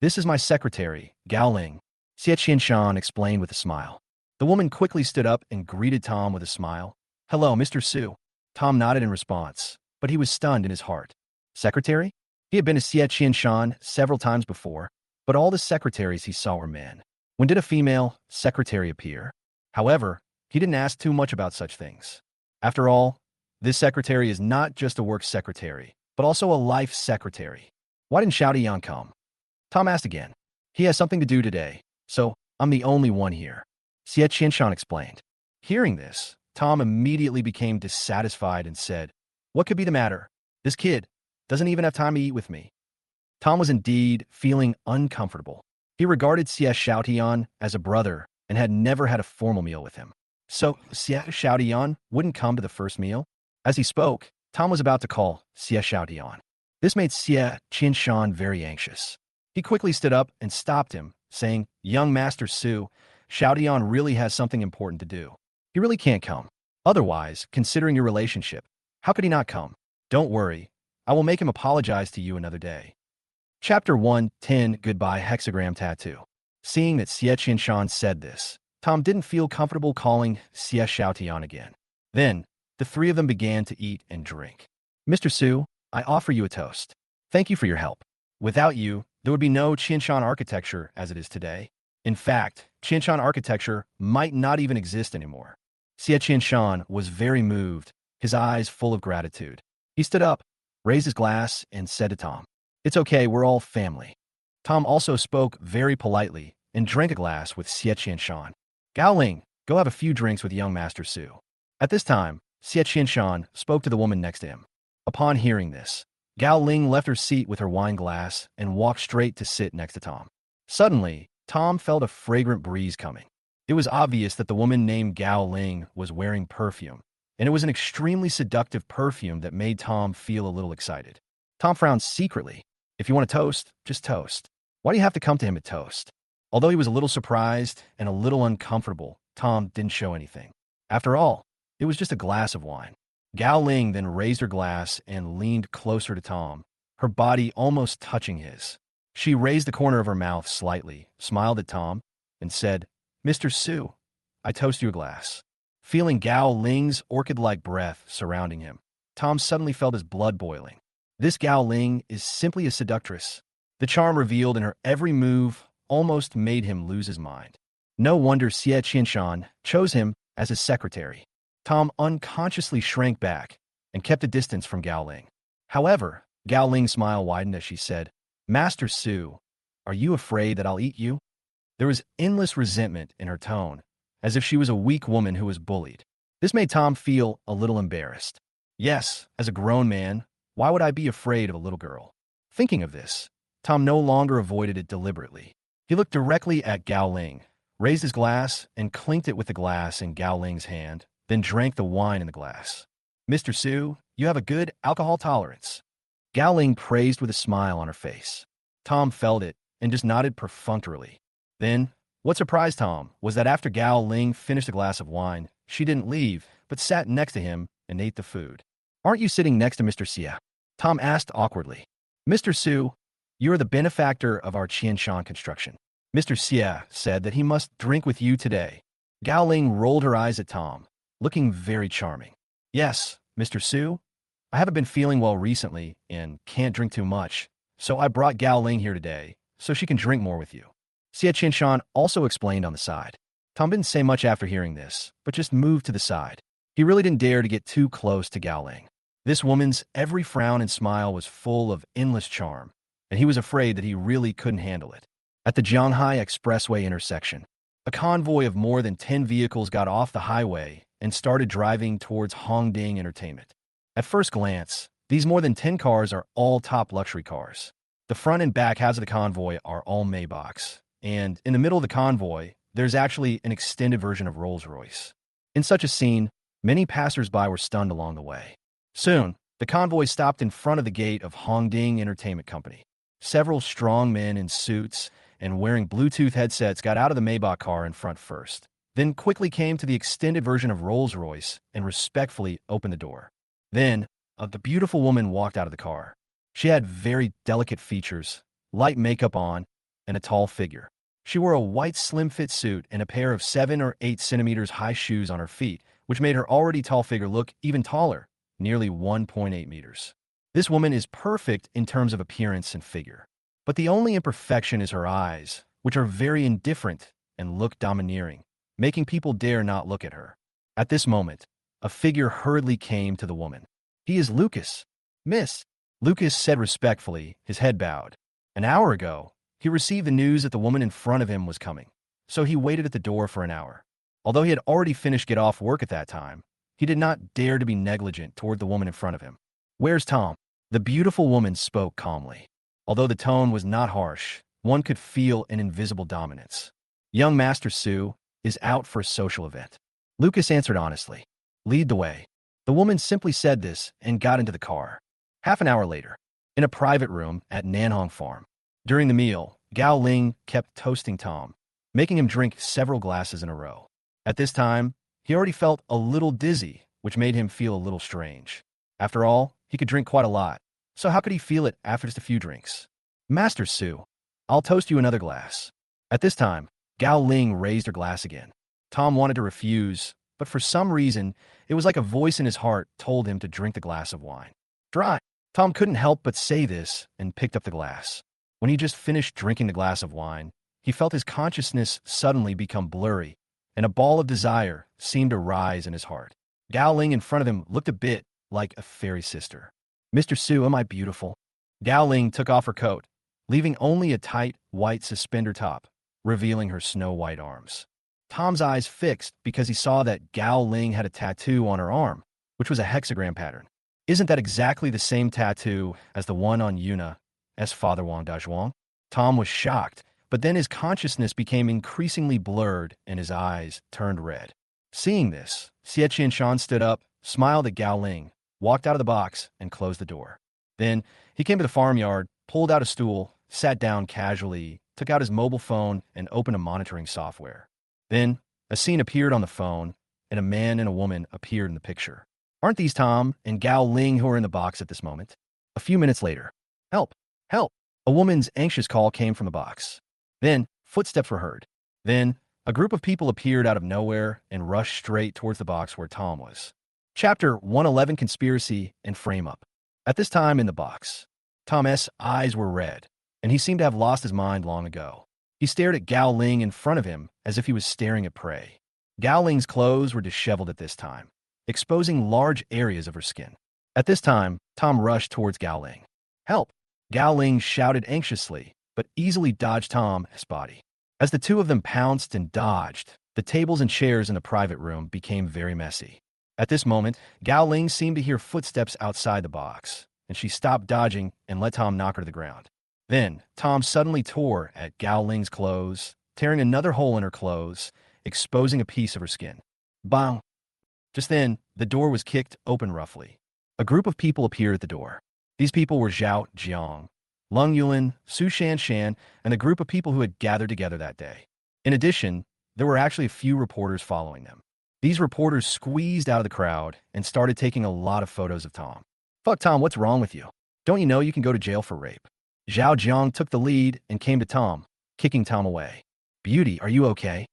This is my secretary, Gao Ling. Xie Qinshan explained with a smile. The woman quickly stood up and greeted Tom with a smile. Hello, Mr. Su. Tom nodded in response, but he was stunned in his heart. Secretary? He had been to Xie Qinshan several times before, but all the secretaries he saw were men. When did a female secretary appear? However, he didn't ask too much about such things. After all, this secretary is not just a work secretary, but also a life secretary. Why didn't Xiaodian come? Tom asked again. He has something to do today, so I'm the only one here. Xie Qianshan explained. Hearing this, Tom immediately became dissatisfied and said, What could be the matter? This kid doesn't even have time to eat with me. Tom was indeed feeling uncomfortable. He regarded Xie Xiaotian as a brother and had never had a formal meal with him. So Xie Xiaotian wouldn't come to the first meal? As he spoke, Tom was about to call Xie Xiaotian. This made Xie Qianshan very anxious. He quickly stood up and stopped him, saying, Young Master Su, Xiaotian really has something important to do. He really can't come. Otherwise, considering your relationship, how could he not come? Don't worry. I will make him apologize to you another day. Chapter 110 Goodbye Hexagram Tattoo. Seeing that Xie Qianshan said this, Tom didn't feel comfortable calling Xie Xiaotian again. Then, the three of them began to eat and drink. Mr. Su, I offer you a toast. Thank you for your help. Without you, there would be no Qianshan architecture as it is today. In fact, Qianshan architecture might not even exist anymore. Xie Qianshan was very moved, his eyes full of gratitude. He stood up, raised his glass, and said to Tom, It's okay, we're all family. Tom also spoke very politely and drank a glass with Xie Qianshan. Gao Ling, go have a few drinks with young Master Su. At this time, Xie Qianshan spoke to the woman next to him. Upon hearing this, Gao Ling left her seat with her wine glass and walked straight to sit next to Tom. Suddenly, Tom felt a fragrant breeze coming. It was obvious that the woman named Gao Ling was wearing perfume, and it was an extremely seductive perfume that made Tom feel a little excited. Tom frowned secretly. If you want to toast, just toast. Why do you have to come to him at toast? Although he was a little surprised and a little uncomfortable, Tom didn't show anything. After all, it was just a glass of wine. Gao Ling then raised her glass and leaned closer to Tom, her body almost touching his. She raised the corner of her mouth slightly, smiled at Tom, and said, Mr. Su, I toast you a glass. Feeling Gao Ling's orchid-like breath surrounding him, Tom suddenly felt his blood boiling. This Gao Ling is simply a seductress. The charm revealed in her every move almost made him lose his mind. No wonder Xie Qianshan chose him as his secretary. Tom unconsciously shrank back and kept a distance from Gao Ling. However, Gao Ling's smile widened as she said, Master Su, are you afraid that I'll eat you? There was endless resentment in her tone, as if she was a weak woman who was bullied. This made Tom feel a little embarrassed. Yes, as a grown man, why would I be afraid of a little girl? Thinking of this, Tom no longer avoided it deliberately. He looked directly at Gao Ling, raised his glass, and clinked it with the glass in Gao Ling's hand, then drank the wine in the glass. Mr. Su, you have a good alcohol tolerance. Gao Ling praised with a smile on her face. Tom felt it and just nodded perfunctorily. Then, what surprised Tom was that after Gao Ling finished a glass of wine, she didn't leave, but sat next to him and ate the food. Aren't you sitting next to Mr. Xie? Tom asked awkwardly. Mr. Su, you are the benefactor of our Qianshan construction. Mr. Xie said that he must drink with you today. Gao Ling rolled her eyes at Tom, looking very charming. Yes, Mr. Su, I haven't been feeling well recently and can't drink too much, so I brought Gao Ling here today so she can drink more with you. Xie Qianshan also explained on the side. Tom didn't say much after hearing this, but just moved to the side. He really didn't dare to get too close to Gao Ling. This woman's every frown and smile was full of endless charm, and he was afraid that he really couldn't handle it. At the Zhanghai Expressway intersection, a convoy of more than 10 vehicles got off the highway and started driving towards Hongding Entertainment. At first glance, these more than 10 cars are all top luxury cars. The front and back halves of the convoy are all Maybachs, and in the middle of the convoy, there's actually an extended version of Rolls-Royce. In such a scene, many passers-by were stunned along the way. Soon, the convoy stopped in front of the gate of Hongding Entertainment Company. Several strong men in suits and wearing Bluetooth headsets got out of the Maybach car in front first, then quickly came to the extended version of Rolls-Royce and respectfully opened the door. Then, the beautiful woman walked out of the car. She had very delicate features, light makeup on, and a tall figure. She wore a white slim-fit suit and a pair of 7 or 8 centimeters high shoes on her feet, which made her already tall figure look even taller, nearly 1.8 meters. This woman is perfect in terms of appearance and figure. But the only imperfection is her eyes, which are very indifferent and look domineering, making people dare not look at her. At this moment, a figure hurriedly came to the woman. He is Lucas. Miss, Lucas said respectfully, his head bowed. An hour ago, He received the news that the woman in front of him was coming, so he waited at the door for an hour. Although he had already finished get off work at that time, he did not dare to be negligent toward the woman in front of him. "Where's Tom?" The beautiful woman spoke calmly. Although the tone was not harsh, one could feel an invisible dominance. "Young Master Su is out for a social event." Lucas answered honestly. "Lead the way." The woman simply said this and got into the car. Half an hour later, in a private room at Nanhong Farm. During the meal, Gao Ling kept toasting Tom, making him drink several glasses in a row. At this time, he already felt a little dizzy, which made him feel a little strange. After all, he could drink quite a lot, so how could he feel it after just a few drinks? "Master Su, I'll toast you another glass." At this time, Gao Ling raised her glass again. Tom wanted to refuse, but for some reason, it was like a voice in his heart told him to drink the glass of wine. Dry. Tom couldn't help but say this and picked up the glass. When he just finished drinking the glass of wine, he felt his consciousness suddenly become blurry, and a ball of desire seemed to rise in his heart. Gao Ling in front of him looked a bit like a fairy sister. "Mr. Su, am I beautiful?" Gao Ling took off her coat, leaving only a tight, white suspender top, revealing her snow-white arms. Tom's eyes fixed because he saw that Gao Ling had a tattoo on her arm, which was a hexagram pattern. "Isn't that exactly the same tattoo as the one on Yuna's father Wang Dazhuang?" Tom was shocked, but then his consciousness became increasingly blurred and his eyes turned red. Seeing this, Xie Qianshan stood up, smiled at Gao Ling, walked out of the box, and closed the door. Then he came to the farmyard, pulled out a stool, sat down casually, took out his mobile phone, and opened a monitoring software. Then a scene appeared on the phone, and a man and a woman appeared in the picture. Aren't these Tom and Gao Ling who are in the box at this moment? A few minutes later, "Help! Help!" A woman's anxious call came from the box. Then footsteps were heard. Then a group of people appeared out of nowhere and rushed straight towards the box where Tom was. Chapter 111: Conspiracy and Frame Up. At this time in the box, Tom's eyes were red, and he seemed to have lost his mind long ago. He stared at Gao Ling in front of him as if he was staring at prey. Gao Ling's clothes were disheveled at this time, exposing large areas of her skin. At this time, Tom rushed towards Gao Ling. "Help!" Gao Ling shouted anxiously, but easily dodged Tom's body. As the two of them pounced and dodged, the tables and chairs in the private room became very messy. At this moment, Gao Ling seemed to hear footsteps outside the box, and she stopped dodging and let Tom knock her to the ground. Then, Tom suddenly tore at Gao Ling's clothes, tearing another hole in her clothes, exposing a piece of her skin. Bang! Just then, the door was kicked open roughly. A group of people appeared at the door. These people were Zhao Jiang, Lung Yuan, Su Shanshan, and the group of people who had gathered together that day. In addition, there were actually a few reporters following them. These reporters squeezed out of the crowd and started taking a lot of photos of Tom. "Fuck Tom, what's wrong with you? Don't you know you can go to jail for rape?" Zhao Jiang took the lead and came to Tom, kicking Tom away. "Beauty, are you okay?"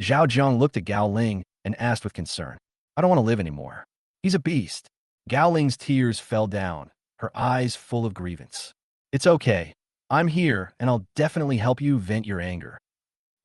Zhao Jiang looked at Gao Ling and asked with concern. "I don't want to live anymore. He's a beast." Gao Ling's tears fell down, her eyes full of grievance. "It's okay. I'm here, and I'll definitely help you vent your anger."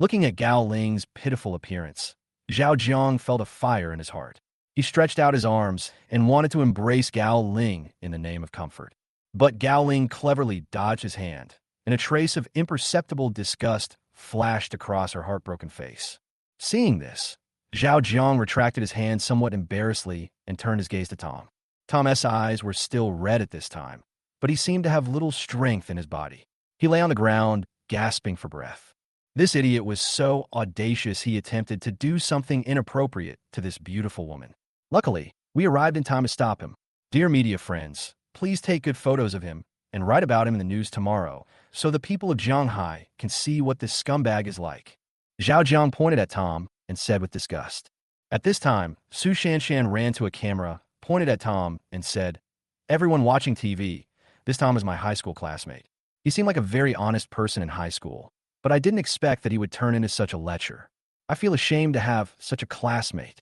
Looking at Gao Ling's pitiful appearance, Zhao Jiang felt a fire in his heart. He stretched out his arms and wanted to embrace Gao Ling in the name of comfort. But Gao Ling cleverly dodged his hand, and a trace of imperceptible disgust flashed across her heartbroken face. Seeing this, Zhao Jiang retracted his hand somewhat embarrassedly and turned his gaze to Tom. Tom's eyes were still red at this time, but he seemed to have little strength in his body. He lay on the ground, gasping for breath. This idiot was so audacious he attempted to do something inappropriate to this beautiful woman. Luckily, we arrived in time to stop him. Dear media friends, please take good photos of him and write about him in the news tomorrow so the people of Shanghai can see what this scumbag is like. Zhao Jiang pointed at Tom and said with disgust. At this time, Su Shanshan ran to a camera, pointed at Tom, and said, "Everyone watching TV, this Tom is my high school classmate. He seemed like a very honest person in high school, but I didn't expect that he would turn into such a lecher. I feel ashamed to have such a classmate."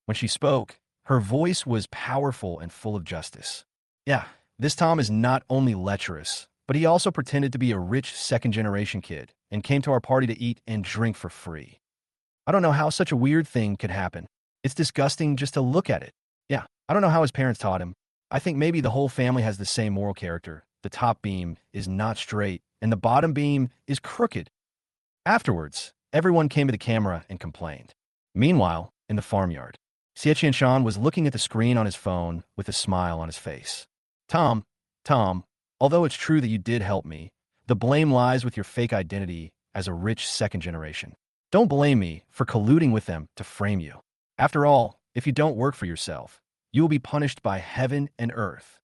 When she spoke, her voice was powerful and full of justice. "Yeah, this Tom is not only lecherous, but he also pretended to be a rich second-generation kid and came to our party to eat and drink for free. I don't know how such a weird thing could happen. It's disgusting just to look at it. Yeah, I don't know how his parents taught him. I think maybe the whole family has the same moral character. The top beam is not straight and the bottom beam is crooked. Afterwards, everyone came to the camera and complained. Meanwhile, in the farmyard, Xie Qianshan was looking at the screen on his phone with a smile on his face. Tom, although it's true that you did help me, the blame lies with your fake identity as a rich second generation. Don't blame me for colluding with them to frame you. After all, if you don't work for yourself, you will be punished by heaven and earth.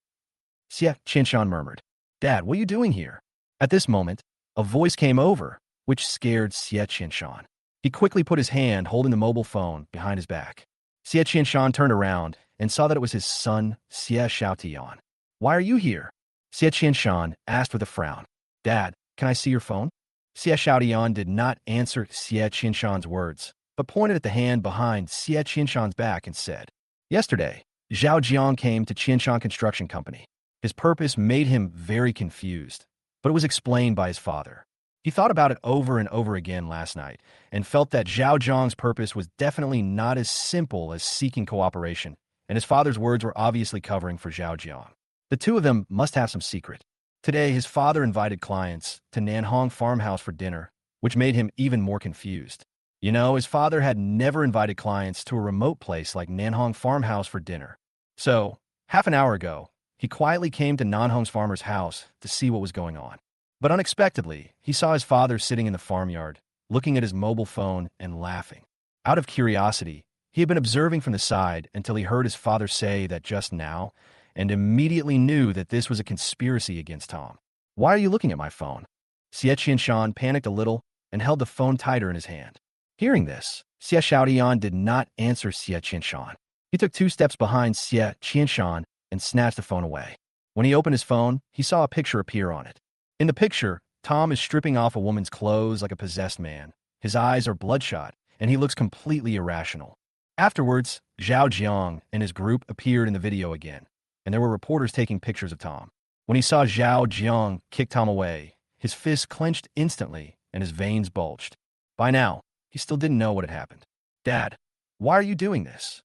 Xie Qianshan murmured. Dad, what are you doing here? At this moment, a voice came over, which scared Xie Qianshan. He quickly put his hand holding the mobile phone behind his back. Xie Qianshan turned around and saw that it was his son, Xie Xiaotian. Why are you here? Xie Qianshan asked with a frown. Dad, can I see your phone? Xie Xiaotian did not answer Xie Qianshan's words, but pointed at the hand behind Xie Qianshan's back and said, Yesterday, Zhao Jiang came to Qianshan Construction Company. His purpose made him very confused, but it was explained by his father. He thought about it over and over again last night and felt that Zhao Jiang's purpose was definitely not as simple as seeking cooperation, and his father's words were obviously covering for Zhao Jiang. The two of them must have some secret. Today, his father invited clients to Nanhong farmhouse for dinner, which made him even more confused. You know, his father had never invited clients to a remote place like Nanhong farmhouse for dinner. So, half an hour ago, he quietly came to Nanhong's farmer's house to see what was going on. But unexpectedly, he saw his father sitting in the farmyard, looking at his mobile phone and laughing. Out of curiosity, he had been observing from the side until he heard his father say that just now, and immediately knew that this was a conspiracy against Tom. Why are you looking at my phone? Xie Qianshan panicked a little and held the phone tighter in his hand. Hearing this, Xie Xiaotian did not answer Xie Qianshan. He took 2 steps behind Xie Qianshan and snatched the phone away. When he opened his phone, he saw a picture appear on it. In the picture, Tom is stripping off a woman's clothes like a possessed man. His eyes are bloodshot, and he looks completely irrational. Afterwards, Zhao Jiang and his group appeared in the video again, and there were reporters taking pictures of Tom. When he saw Zhao Jiang kick Tom away, his fists clenched instantly and his veins bulged. By now, he still didn't know what had happened. Dad, why are you doing this?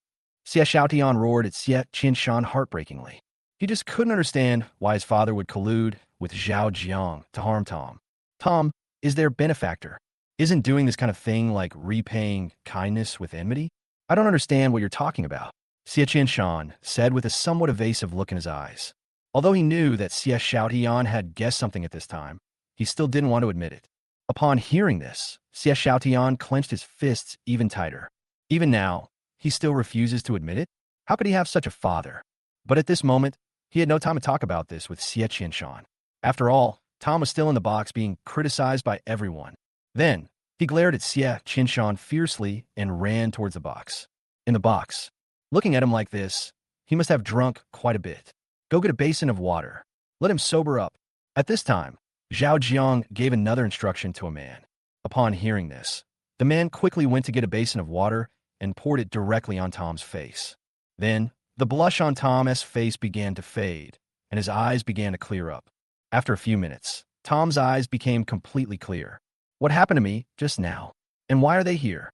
Xie Xiaotian roared at Xie Qianshan heartbreakingly. He just couldn't understand why his father would collude with Zhao Jiang to harm Tom. Tom is their benefactor. Isn't doing this kind of thing like repaying kindness with enmity? I don't understand what you're talking about, Xie Qianshan said with a somewhat evasive look in his eyes. Although he knew that Xie Xiaotian had guessed something at this time, he still didn't want to admit it. Upon hearing this, Xie Xiaotian clenched his fists even tighter. Even now, he still refuses to admit it? How could he have such a father? But at this moment, he had no time to talk about this with Xie Qianshan. After all, Tom was still in the box being criticized by everyone. Then, he glared at Xie Qianshan fiercely and ran towards the box. In the box, looking at him like this, he must have drunk quite a bit. Go get a basin of water. Let him sober up. At this time, Zhao Jiang gave another instruction to a man. Upon hearing this, the man quickly went to get a basin of water and poured it directly on Tom's face. Then, the blush on Tom's face began to fade, and his eyes began to clear up. After a few minutes, Tom's eyes became completely clear. What happened to me just now? And why are they here?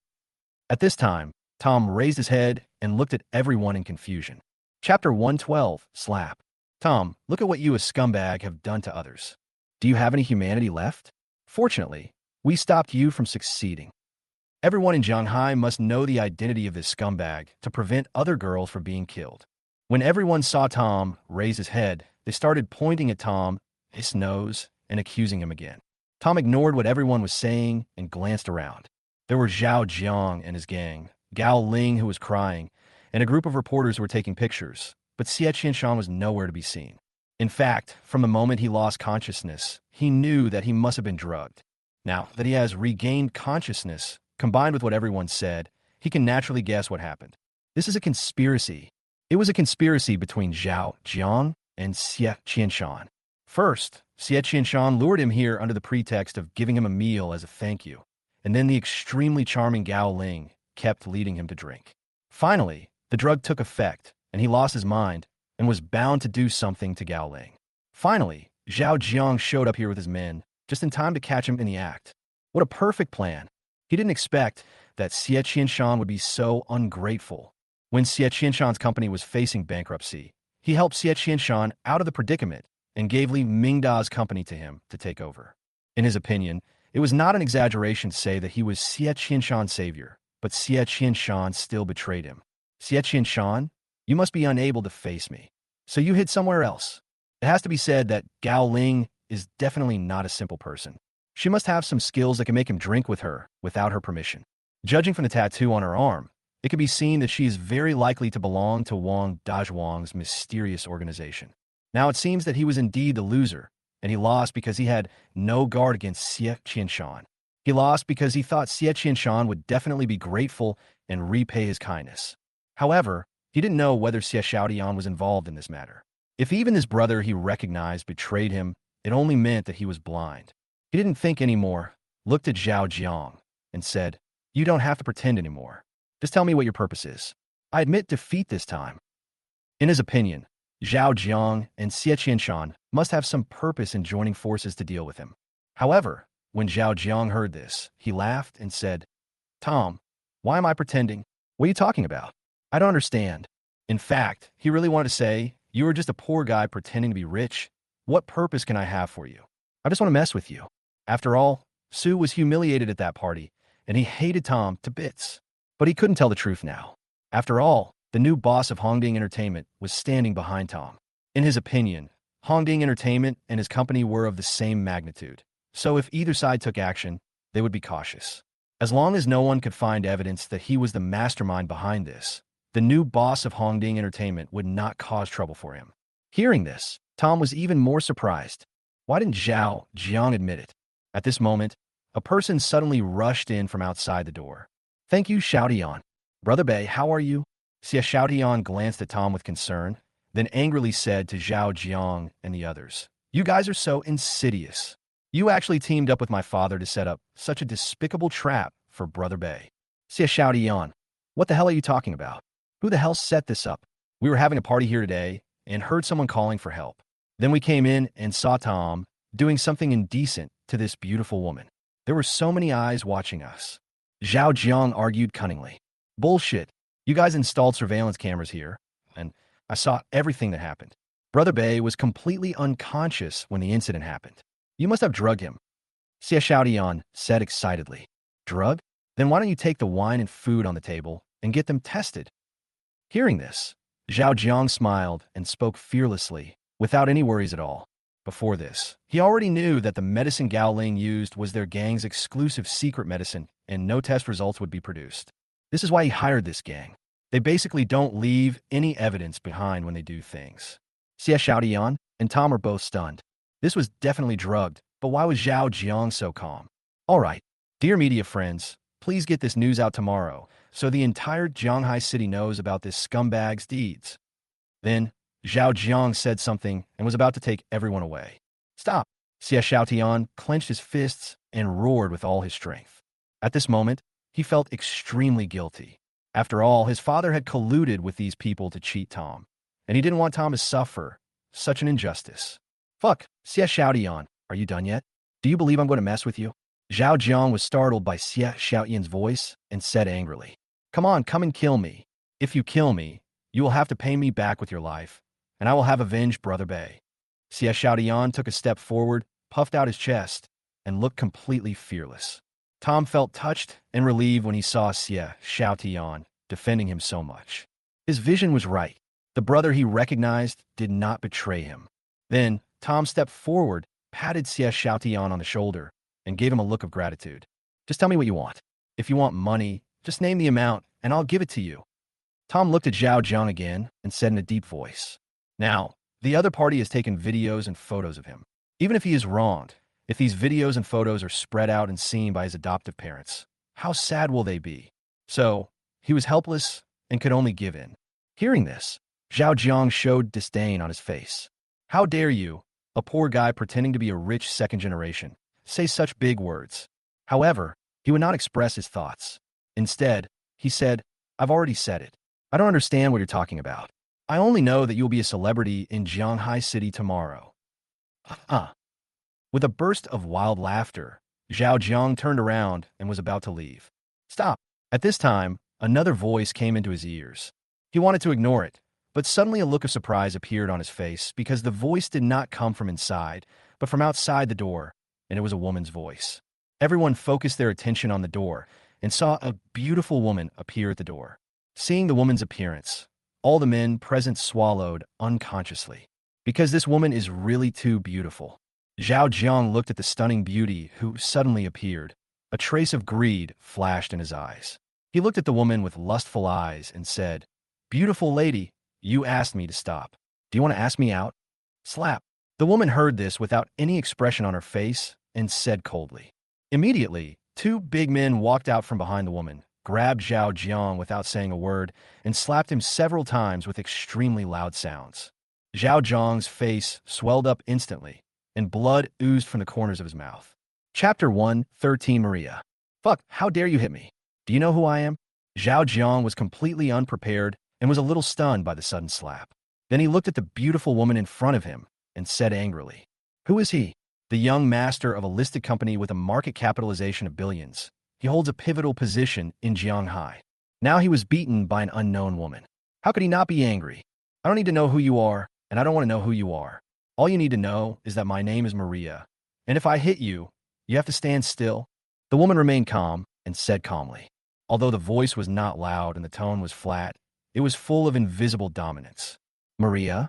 At this time, Tom raised his head and looked at everyone in confusion. Chapter 112, Slap. Tom, look at what you, a scumbag, have done to others. Do you have any humanity left? Fortunately, we stopped you from succeeding. Everyone in Shanghai must know the identity of this scumbag to prevent other girls from being killed. When everyone saw Tom raise his head, they started pointing at Tom, his nose, and accusing him again. Tom ignored what everyone was saying and glanced around. There were Zhao Jiang and his gang, Gao Ling, who was crying, and a group of reporters who were taking pictures, but Xie Qianshan was nowhere to be seen. In fact, from the moment he lost consciousness, he knew that he must have been drugged. Now that he has regained consciousness, combined with what everyone said, he can naturally guess what happened. This is a conspiracy. It was a conspiracy between Zhao Jiang and Xie Qianshan. First, Xie Qianshan lured him here under the pretext of giving him a meal as a thank you, and then the extremely charming Gao Ling kept leading him to drink. Finally, the drug took effect, and he lost his mind and was bound to do something to Gao Ling. Finally, Zhao Jiang showed up here with his men, just in time to catch him in the act. What a perfect plan. He didn't expect that Xie Qianshan would be so ungrateful. When Xie Qianshan's company was facing bankruptcy, he helped Xie Qianshan out of the predicament and gave Li Mingda's company to him to take over. In his opinion, it was not an exaggeration to say that he was Xie Qianshan's savior, but Xie Qianshan still betrayed him. Xie Qianshan, you must be unable to face me. So you hid somewhere else. It has to be said that Gao Ling is definitely not a simple person. She must have some skills that can make him drink with her without her permission. Judging from the tattoo on her arm, it can be seen that she is very likely to belong to Wang Dazhuang's mysterious organization. Now it seems that he was indeed the loser, and he lost because he had no guard against Xie Qianshan. He lost because he thought Xie Qianshan would definitely be grateful and repay his kindness. However, he didn't know whether Xie Xiaotian was involved in this matter. If even his brother he recognized betrayed him, it only meant that he was blind. He didn't think anymore, looked at Zhao Jiang, and said, "You don't have to pretend anymore. Just tell me what your purpose is. I admit defeat this time." In his opinion, Zhao Jiang and Xie Qianshan must have some purpose in joining forces to deal with him. However, when Zhao Jiang heard this, he laughed and said, "Tom, why am I pretending? What are you talking about? I don't understand." In fact, he really wanted to say, "You are just a poor guy pretending to be rich. What purpose can I have for you? I just want to mess with you." After all, Su was humiliated at that party, and he hated Tom to bits. But he couldn't tell the truth now. After all, the new boss of Hongding Entertainment was standing behind Tom. In his opinion, Hongding Entertainment and his company were of the same magnitude. So if either side took action, they would be cautious. As long as no one could find evidence that he was the mastermind behind this, the new boss of Hongding Entertainment would not cause trouble for him. Hearing this, Tom was even more surprised. Why didn't Zhao Jiang admit it? At this moment, a person suddenly rushed in from outside the door. "Thank you, Xiaotian. Brother Bei, how are you?" Xie Xiaotian glanced at Tom with concern, then angrily said to Zhao Jiang and the others, "You guys are so insidious. You actually teamed up with my father to set up such a despicable trap for Brother Bei." Xie Xiaotian, "What the hell are you talking about? Who the hell set this up? We were having a party here today and heard someone calling for help. Then we came in and saw Tom doing something indecent to this beautiful woman. There were so many eyes watching us." Zhao Jiang argued cunningly. "Bullshit. You guys installed surveillance cameras here, and I saw everything that happened. Brother Bei was completely unconscious when the incident happened. You must have drugged him." Xie Xiaotian said excitedly. "Drug? Then why don't you take the wine and food on the table and get them tested?" Hearing this, Zhao Jiang smiled and spoke fearlessly, without any worries at all. Before this, he already knew that the medicine Gao Ling used was their gang's exclusive secret medicine, and no test results would be produced. This is why he hired this gang. They basically don't leave any evidence behind when they do things. Xie Xiaotian and Tom are both stunned. This was definitely drugged, but why was Zhao Jiang so calm? All right, dear media friends, please get this news out tomorrow so the entire Zhanghai city knows about this scumbag's deeds. Then, Zhao Jiang said something and was about to take everyone away. "Stop!" Xie Xiaotian clenched his fists and roared with all his strength. At this moment, he felt extremely guilty. After all, his father had colluded with these people to cheat Tom, and he didn't want Tom to suffer such an injustice. "Fuck, Xie Xiaotian, are you done yet? Do you believe I'm going to mess with you?" Zhao Jiang was startled by Xie Xiaotian's voice and said angrily, "Come on, come and kill me. If you kill me, you will have to pay me back with your life, and I will have avenged Brother Bei." Xie Xiaotian took a step forward, puffed out his chest, and looked completely fearless. Tom felt touched and relieved when he saw Xie Xiaotian defending him so much. His vision was right. The brother he recognized did not betray him. Then, Tom stepped forward, patted Xie Xiaotian on the shoulder, and gave him a look of gratitude. "Just tell me what you want. If you want money, just name the amount, and I'll give it to you." Tom looked at Zhao Jiang again and said in a deep voice, "Now, the other party has taken videos and photos of him. Even if he is wronged, if these videos and photos are spread out and seen by his adoptive parents, how sad will they be?" So, he was helpless and could only give in. Hearing this, Zhao Jiang showed disdain on his face. "How dare you, a poor guy pretending to be a rich second generation, say such big words?" However, he would not express his thoughts. Instead, he said, "I've already said it. I don't understand what you're talking about. I only know that you'll be a celebrity in Zhanghai City tomorrow." With a burst of wild laughter, Zhao Jiang turned around and was about to leave. "Stop." At this time, another voice came into his ears. He wanted to ignore it, but suddenly a look of surprise appeared on his face because the voice did not come from inside, but from outside the door, and it was a woman's voice. Everyone focused their attention on the door and saw a beautiful woman appear at the door. Seeing the woman's appearance, all the men present swallowed unconsciously. Because this woman is really too beautiful. Zhao Jiang looked at the stunning beauty who suddenly appeared. A trace of greed flashed in his eyes. He looked at the woman with lustful eyes and said, "Beautiful lady, you asked me to stop. Do you want to ask me out?" Slap. The woman heard this without any expression on her face and said coldly. Immediately, two big men walked out from behind the woman, grabbed Zhao Jiang without saying a word, and slapped him several times with extremely loud sounds. Zhao Jiang's face swelled up instantly, and blood oozed from the corners of his mouth. Chapter 1:13 Maria. Fuck, how dare you hit me? Do you know who I am? Zhao Jiang was completely unprepared and was a little stunned by the sudden slap. Then he looked at the beautiful woman in front of him and said angrily, "Who is he?" The young master of a listed company with a market capitalization of billions. He holds a pivotal position in Jianghai. Now he was beaten by an unknown woman. How could he not be angry? I don't need to know who you are, and I don't want to know who you are. All you need to know is that my name is Maria, and if I hit you, you have to stand still. The woman remained calm and said calmly. Although the voice was not loud and the tone was flat, it was full of invisible dominance. Maria?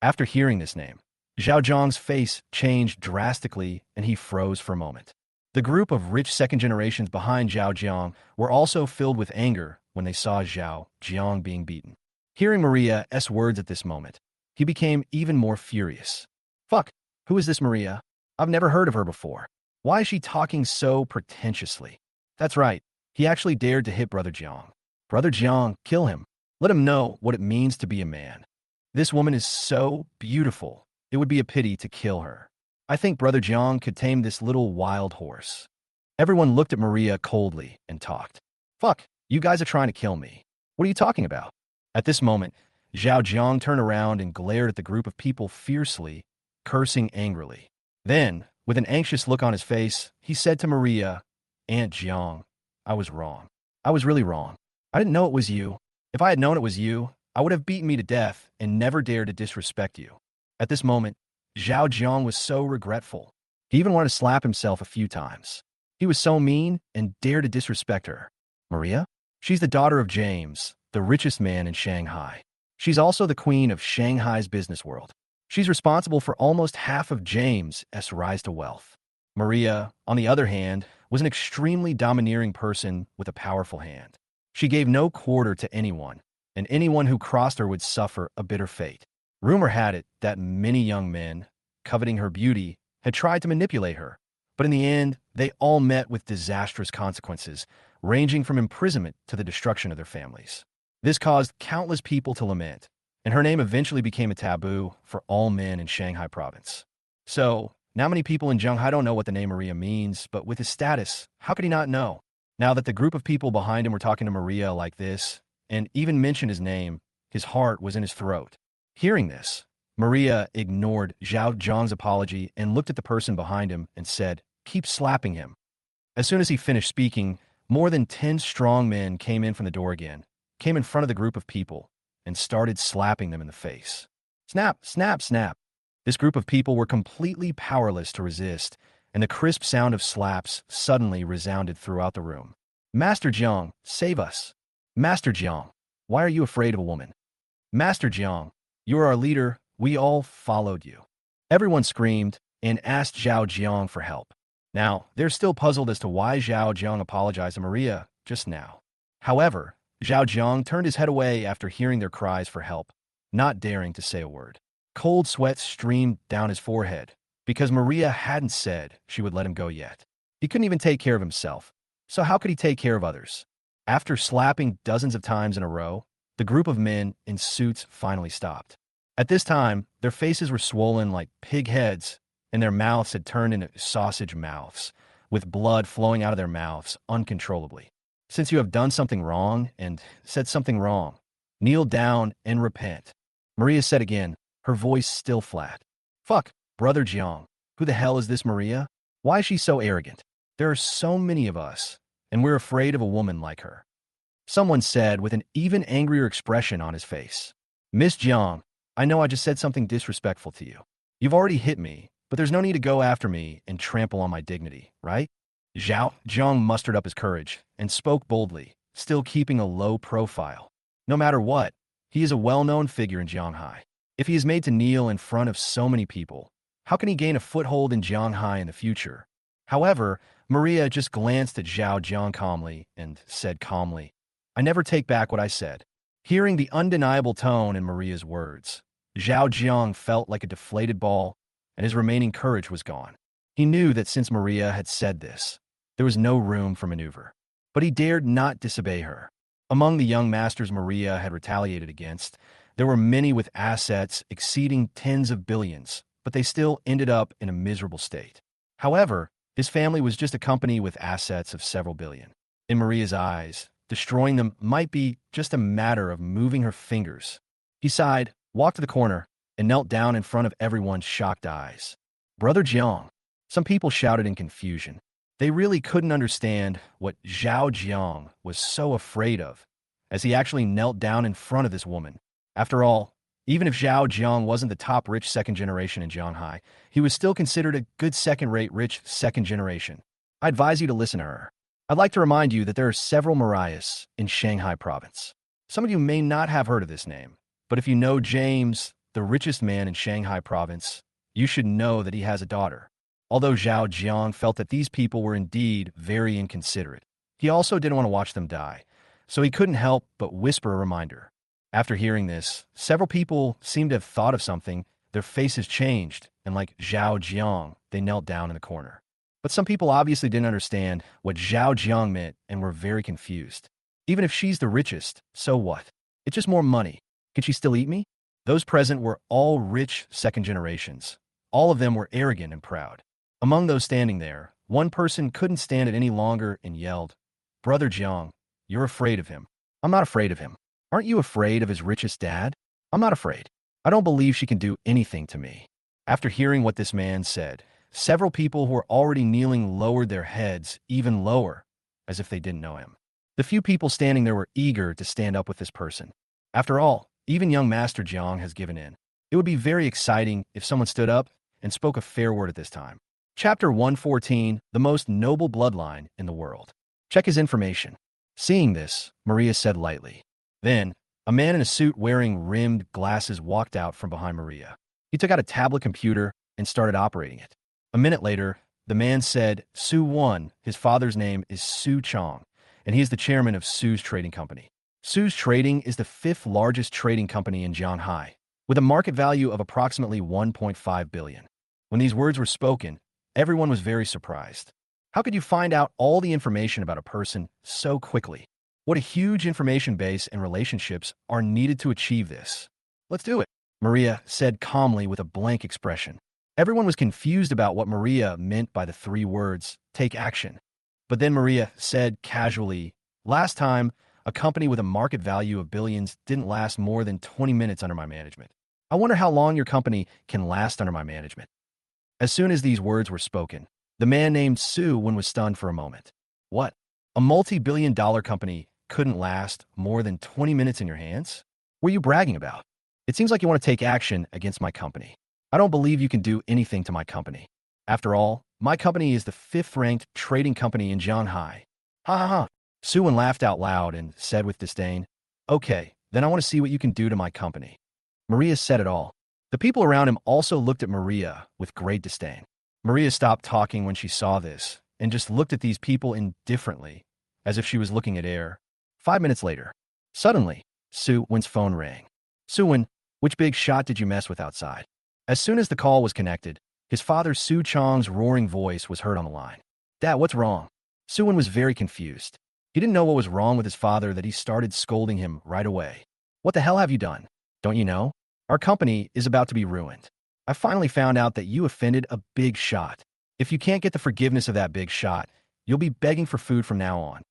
After hearing this name, Zhao Zhang's face changed drastically and he froze for a moment. The group of rich second generations behind Zhao Jiang were also filled with anger when they saw Zhao Jiang being beaten. Hearing Maria's words at this moment, he became even more furious. Fuck, who is this Maria? I've never heard of her before. Why is she talking so pretentiously? That's right, he actually dared to hit Brother Jiang. Brother Jiang, kill him. Let him know what it means to be a man. This woman is so beautiful. It would be a pity to kill her. I think Brother Jiang could tame this little wild horse. Everyone looked at Maria coldly and talked. Fuck, you guys are trying to kill me. What are you talking about? At this moment, Zhao Jiang turned around and glared at the group of people fiercely, cursing angrily. Then, with an anxious look on his face, he said to Maria, Aunt Jiang, I was wrong. I was really wrong. I didn't know it was you. If I had known it was you, I would have beaten me to death and never dared to disrespect you. At this moment, Zhao Jiang was so regretful. He even wanted to slap himself a few times. He was so mean and dared to disrespect her. Maria? She's the daughter of James, the richest man in Shanghai. She's also the queen of Shanghai's business world. She's responsible for almost half of James' rise to wealth. Maria, on the other hand, was an extremely domineering person with a powerful hand. She gave no quarter to anyone, and anyone who crossed her would suffer a bitter fate. Rumor had it that many young men, coveting her beauty, had tried to manipulate her, but in the end, they all met with disastrous consequences, ranging from imprisonment to the destruction of their families. This caused countless people to lament, and her name eventually became a taboo for all men in Shanghai province. So, now many people in Shanghai don't know what the name Maria means, but with his status, how could he not know? Now that the group of people behind him were talking to Maria like this, and even mentioned his name, his heart was in his throat. Hearing this, Maria ignored Zhao Zhang's apology and looked at the person behind him and said, "Keep slapping him." As soon as he finished speaking, more than 10 strong men came in from the door again, came in front of the group of people, and started slapping them in the face. Snap, snap, snap. This group of people were completely powerless to resist, and the crisp sound of slaps suddenly resounded throughout the room. Master Jiang, save us. Master Jiang, why are you afraid of a woman? Master Jiang, you are our leader. We all followed you. Everyone screamed and asked Zhao Jiang for help. Now, they're still puzzled as to why Zhao Jiang apologized to Maria just now. However, Zhao Jiang turned his head away after hearing their cries for help, not daring to say a word. Cold sweat streamed down his forehead because Maria hadn't said she would let him go yet. He couldn't even take care of himself, so how could he take care of others? After slapping dozens of times in a row, the group of men in suits finally stopped. At this time, their faces were swollen like pig heads, and their mouths had turned into sausage mouths, with blood flowing out of their mouths uncontrollably. Since you have done something wrong and said something wrong, kneel down and repent. Maria said again, her voice still flat. Fuck, Brother Jiang, who the hell is this Maria? Why is she so arrogant? There are so many of us, and we're afraid of a woman like her. Someone said with an even angrier expression on his face. Miss Jiang, I know I just said something disrespectful to you. You've already hit me, but there's no need to go after me and trample on my dignity, right? Zhao Zhang mustered up his courage and spoke boldly, still keeping a low profile. No matter what, he is a well-known figure in Jianghai. If he is made to kneel in front of so many people, how can he gain a foothold in Jianghai in the future? However, Maria just glanced at Zhao Jiang calmly and said calmly, I never take back what I said. Hearing the undeniable tone in Maria's words, Zhao Jiang felt like a deflated ball, and his remaining courage was gone. He knew that since Maria had said this, there was no room for maneuver. But he dared not disobey her. Among the young masters Maria had retaliated against, there were many with assets exceeding tens of billions, but they still ended up in a miserable state. However, his family was just a company with assets of several billion. In Maria's eyes, destroying them might be just a matter of moving her fingers. He sighed, walked to the corner, and knelt down in front of everyone's shocked eyes. Brother Jiang. Some people shouted in confusion. They really couldn't understand what Zhao Jiang was so afraid of, as he actually knelt down in front of this woman. After all, even if Zhao Jiang wasn't the top rich second generation in Jianghai, he was still considered a good second-rate rich second generation. I advise you to listen to her. I'd like to remind you that there are several Marias in Shanghai province. Some of you may not have heard of this name, but if you know James, the richest man in Shanghai province, you should know that he has a daughter. Although Zhao Jiang felt that these people were indeed very inconsiderate, he also didn't want to watch them die, so he couldn't help but whisper a reminder. After hearing this, several people seemed to have thought of something. Their faces changed, and like Zhao Jiang, they knelt down in the corner. But some people obviously didn't understand what Zhao Jiang meant and were very confused. Even if she's the richest, so what? It's just more money. Can she still eat me? Those present were all rich second generations. All of them were arrogant and proud. Among those standing there, one person couldn't stand it any longer and yelled, Brother Jiang, you're afraid of him. I'm not afraid of him. Aren't you afraid of his richest dad? I'm not afraid. I don't believe she can do anything to me. After hearing what this man said, several people who were already kneeling lowered their heads even lower, as if they didn't know him. The few people standing there were eager to stand up with this person. After all, even young Master Jiang has given in. It would be very exciting if someone stood up and spoke a fair word at this time. Chapter 114, The Most Noble Bloodline in the World. Check his information. Seeing this, Maria said lightly. Then, a man in a suit wearing rimmed glasses walked out from behind Maria. He took out a tablet computer and started operating it. A minute later, the man said, Su Wan, his father's name is Su Chong, and he is the chairman of Su's Trading Company. Su's Trading is the fifth largest trading company in Jianghai, with a market value of approximately 1.5 billion. When these words were spoken, everyone was very surprised. How could you find out all the information about a person so quickly? What a huge information base and relationships are needed to achieve this. Let's do it, Maria said calmly with a blank expression. Everyone was confused about what Maria meant by the three words, take action. But then Maria said casually, last time, a company with a market value of billions didn't last more than 20 minutes under my management. I wonder how long your company can last under my management. As soon as these words were spoken, the man named Su Wen was stunned for a moment. What? A multi-billion-dollar company couldn't last more than 20 minutes in your hands? What are you bragging about? It seems like you want to take action against my company. I don't believe you can do anything to my company. After all, my company is the fifth-ranked trading company in Jianghai. Ha ha ha. Su Wen laughed out loud and said with disdain, Okay, then I want to see what you can do to my company. Maria said it all. The people around him also looked at Maria with great disdain. Maria stopped talking when she saw this and just looked at these people indifferently, as if she was looking at air. 5 minutes later, suddenly, Su Wen's phone rang. Su Wen, which big shot did you mess with outside? As soon as the call was connected, his father Su Chong's roaring voice was heard on the line. Dad, what's wrong? Su Wen was very confused. He didn't know what was wrong with his father that he started scolding him right away. What the hell have you done? Don't you know? Our company is about to be ruined. I finally found out that you offended a big shot. If you can't get the forgiveness of that big shot, you'll be begging for food from now on.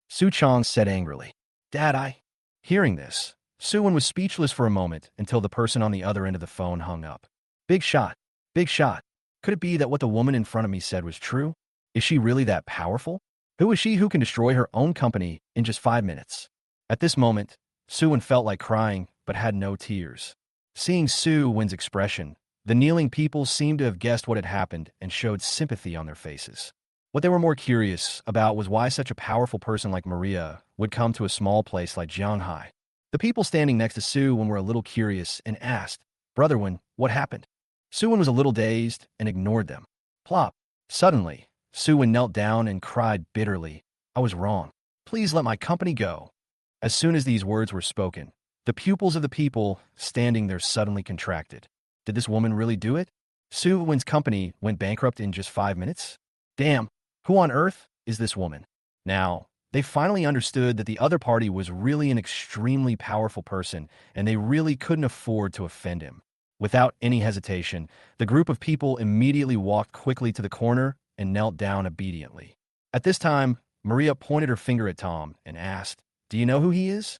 Su Chong said angrily. Dad, Hearing this, Su Wen was speechless for a moment until the person on the other end of the phone hung up. Big shot. Big shot. Could it be that what the woman in front of me said was true? Is she really that powerful? Who is she who can destroy her own company in just 5 minutes? At this moment, Su Wen felt like crying, but had no tears. Seeing Su Wen's expression, The kneeling people seemed to have guessed what had happened and showed sympathy on their faces. What they were more curious about was why such a powerful person like Maria would come to a small place like Jianghai. The people standing next to Suwon were a little curious and asked, "Brother Wen, what happened?" Suwon was a little dazed and ignored them. Plop. Suddenly, Suwon knelt down and cried bitterly, "I was wrong. Please let my company go." As soon as these words were spoken, the pupils of the people standing there suddenly contracted. Did this woman really do it? Suwon's company went bankrupt in just 5 minutes? Damn, who on earth is this woman? Now, they finally understood that the other party was really an extremely powerful person, and they really couldn't afford to offend him. Without any hesitation, the group of people immediately walked quickly to the corner and knelt down obediently. At this time, Maria pointed her finger at Tom and asked, "Do you know who he is?"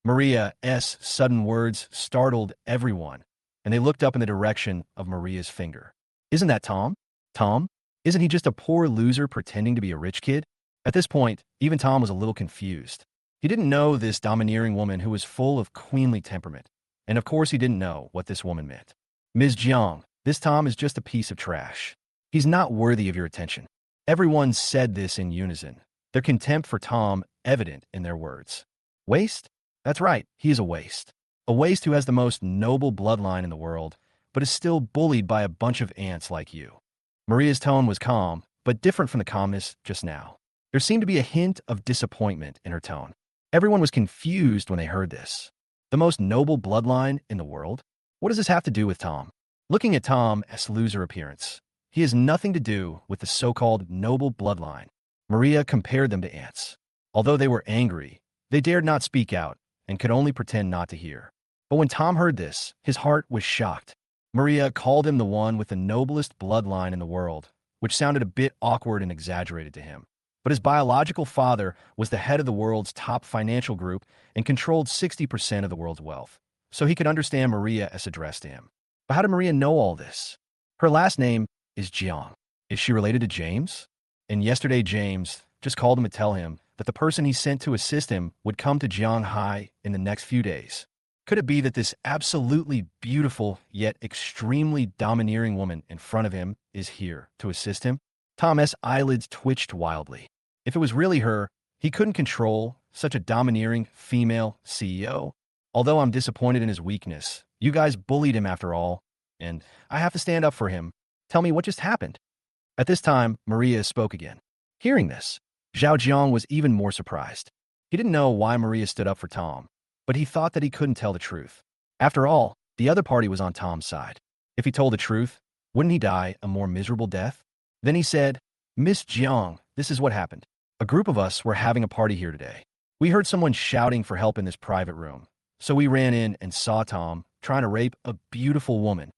Maria's sudden words startled everyone, and they looked up in the direction of Maria's finger. "Isn't that Tom? Tom? Isn't he just a poor loser pretending to be a rich kid?" At this point, even Tom was a little confused. He didn't know this domineering woman who was full of queenly temperament, and of course he didn't know what this woman meant. "Ms. Jiang, this Tom is just a piece of trash. He's not worthy of your attention." Everyone said this in unison, their contempt for Tom evident in their words. Waste? That's right, he is a waste. A waste who has the most noble bloodline in the world, but is still bullied by a bunch of ants like you. Maria's tone was calm, but different from the calmness just now. There seemed to be a hint of disappointment in her tone. Everyone was confused when they heard this. The most noble bloodline in the world? What does this have to do with Tom? Looking at Tom's loser appearance, he has nothing to do with the so-called noble bloodline. Maria compared them to ants. Although they were angry, they dared not speak out and could only pretend not to hear. But when Tom heard this, his heart was shocked. Maria called him the one with the noblest bloodline in the world, which sounded a bit awkward and exaggerated to him. But his biological father was the head of the world's top financial group and controlled 60% of the world's wealth, so he could understand Maria's address to him. But how did Maria know all this? Her last name is Jiang. Is she related to James? And yesterday James just called him to tell him that the person he sent to assist him would come to Jianghai in the next few days. Could it be that this absolutely beautiful yet extremely domineering woman in front of him is here to assist him? Tom's eyelids twitched wildly. If it was really her, he couldn't control such a domineering female CEO. Although I'm disappointed in his weakness, you guys bullied him after all, and I have to stand up for him. Tell me what just happened. At this time, Maria spoke again. Hearing this, Zhao Jiang was even more surprised. He didn't know why Maria stood up for Tom, but he thought that he couldn't tell the truth. After all, the other party was on Tom's side. If he told the truth, wouldn't he die a more miserable death? Then he said, "Miss Jiang, this is what happened. A group of us were having a party here today. We heard someone shouting for help in this private room, so we ran in and saw Tom trying to rape a beautiful woman."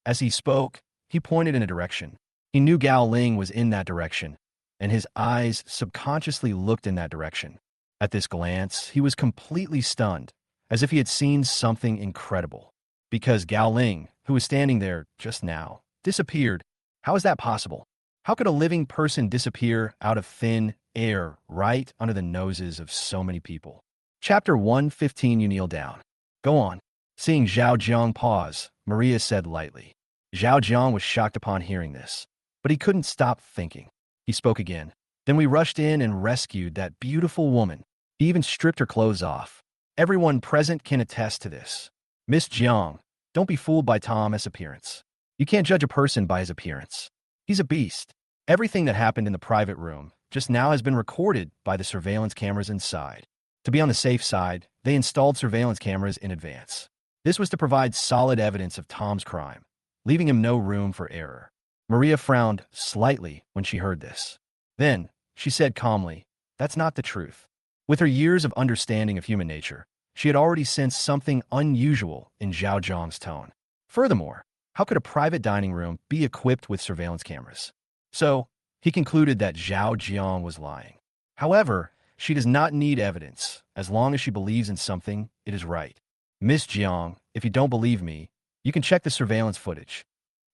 As he spoke, he pointed in a direction. He knew Gao Ling was in that direction, and his eyes subconsciously looked in that direction. At this glance, he was completely stunned, as if he had seen something incredible. Because Gao Ling, who was standing there just now, disappeared. How is that possible? How could a living person disappear out of thin air right under the noses of so many people? Chapter 115. You kneel down. Go on. Seeing Zhao Jiang pause, Maria said lightly. Zhao Jiang was shocked upon hearing this, but he couldn't stop thinking. He spoke again. Then we rushed in and rescued that beautiful woman. He even stripped her clothes off. Everyone present can attest to this. Miss Jiang, don't be fooled by Tom's appearance. You can't judge a person by his appearance. He's a beast. Everything that happened in the private room just now has been recorded by the surveillance cameras inside. To be on the safe side, they installed surveillance cameras in advance. This was to provide solid evidence of Tom's crime, leaving him no room for error. Maria frowned slightly when she heard this. Then, she said calmly, "That's not the truth." With her years of understanding of human nature, she had already sensed something unusual in Zhao Jiang's tone. Furthermore, how could a private dining room be equipped with surveillance cameras? So, he concluded that Zhao Jiang was lying. However, she does not need evidence. As long as she believes in something, it is right. Miss Jiang, if you don't believe me, you can check the surveillance footage.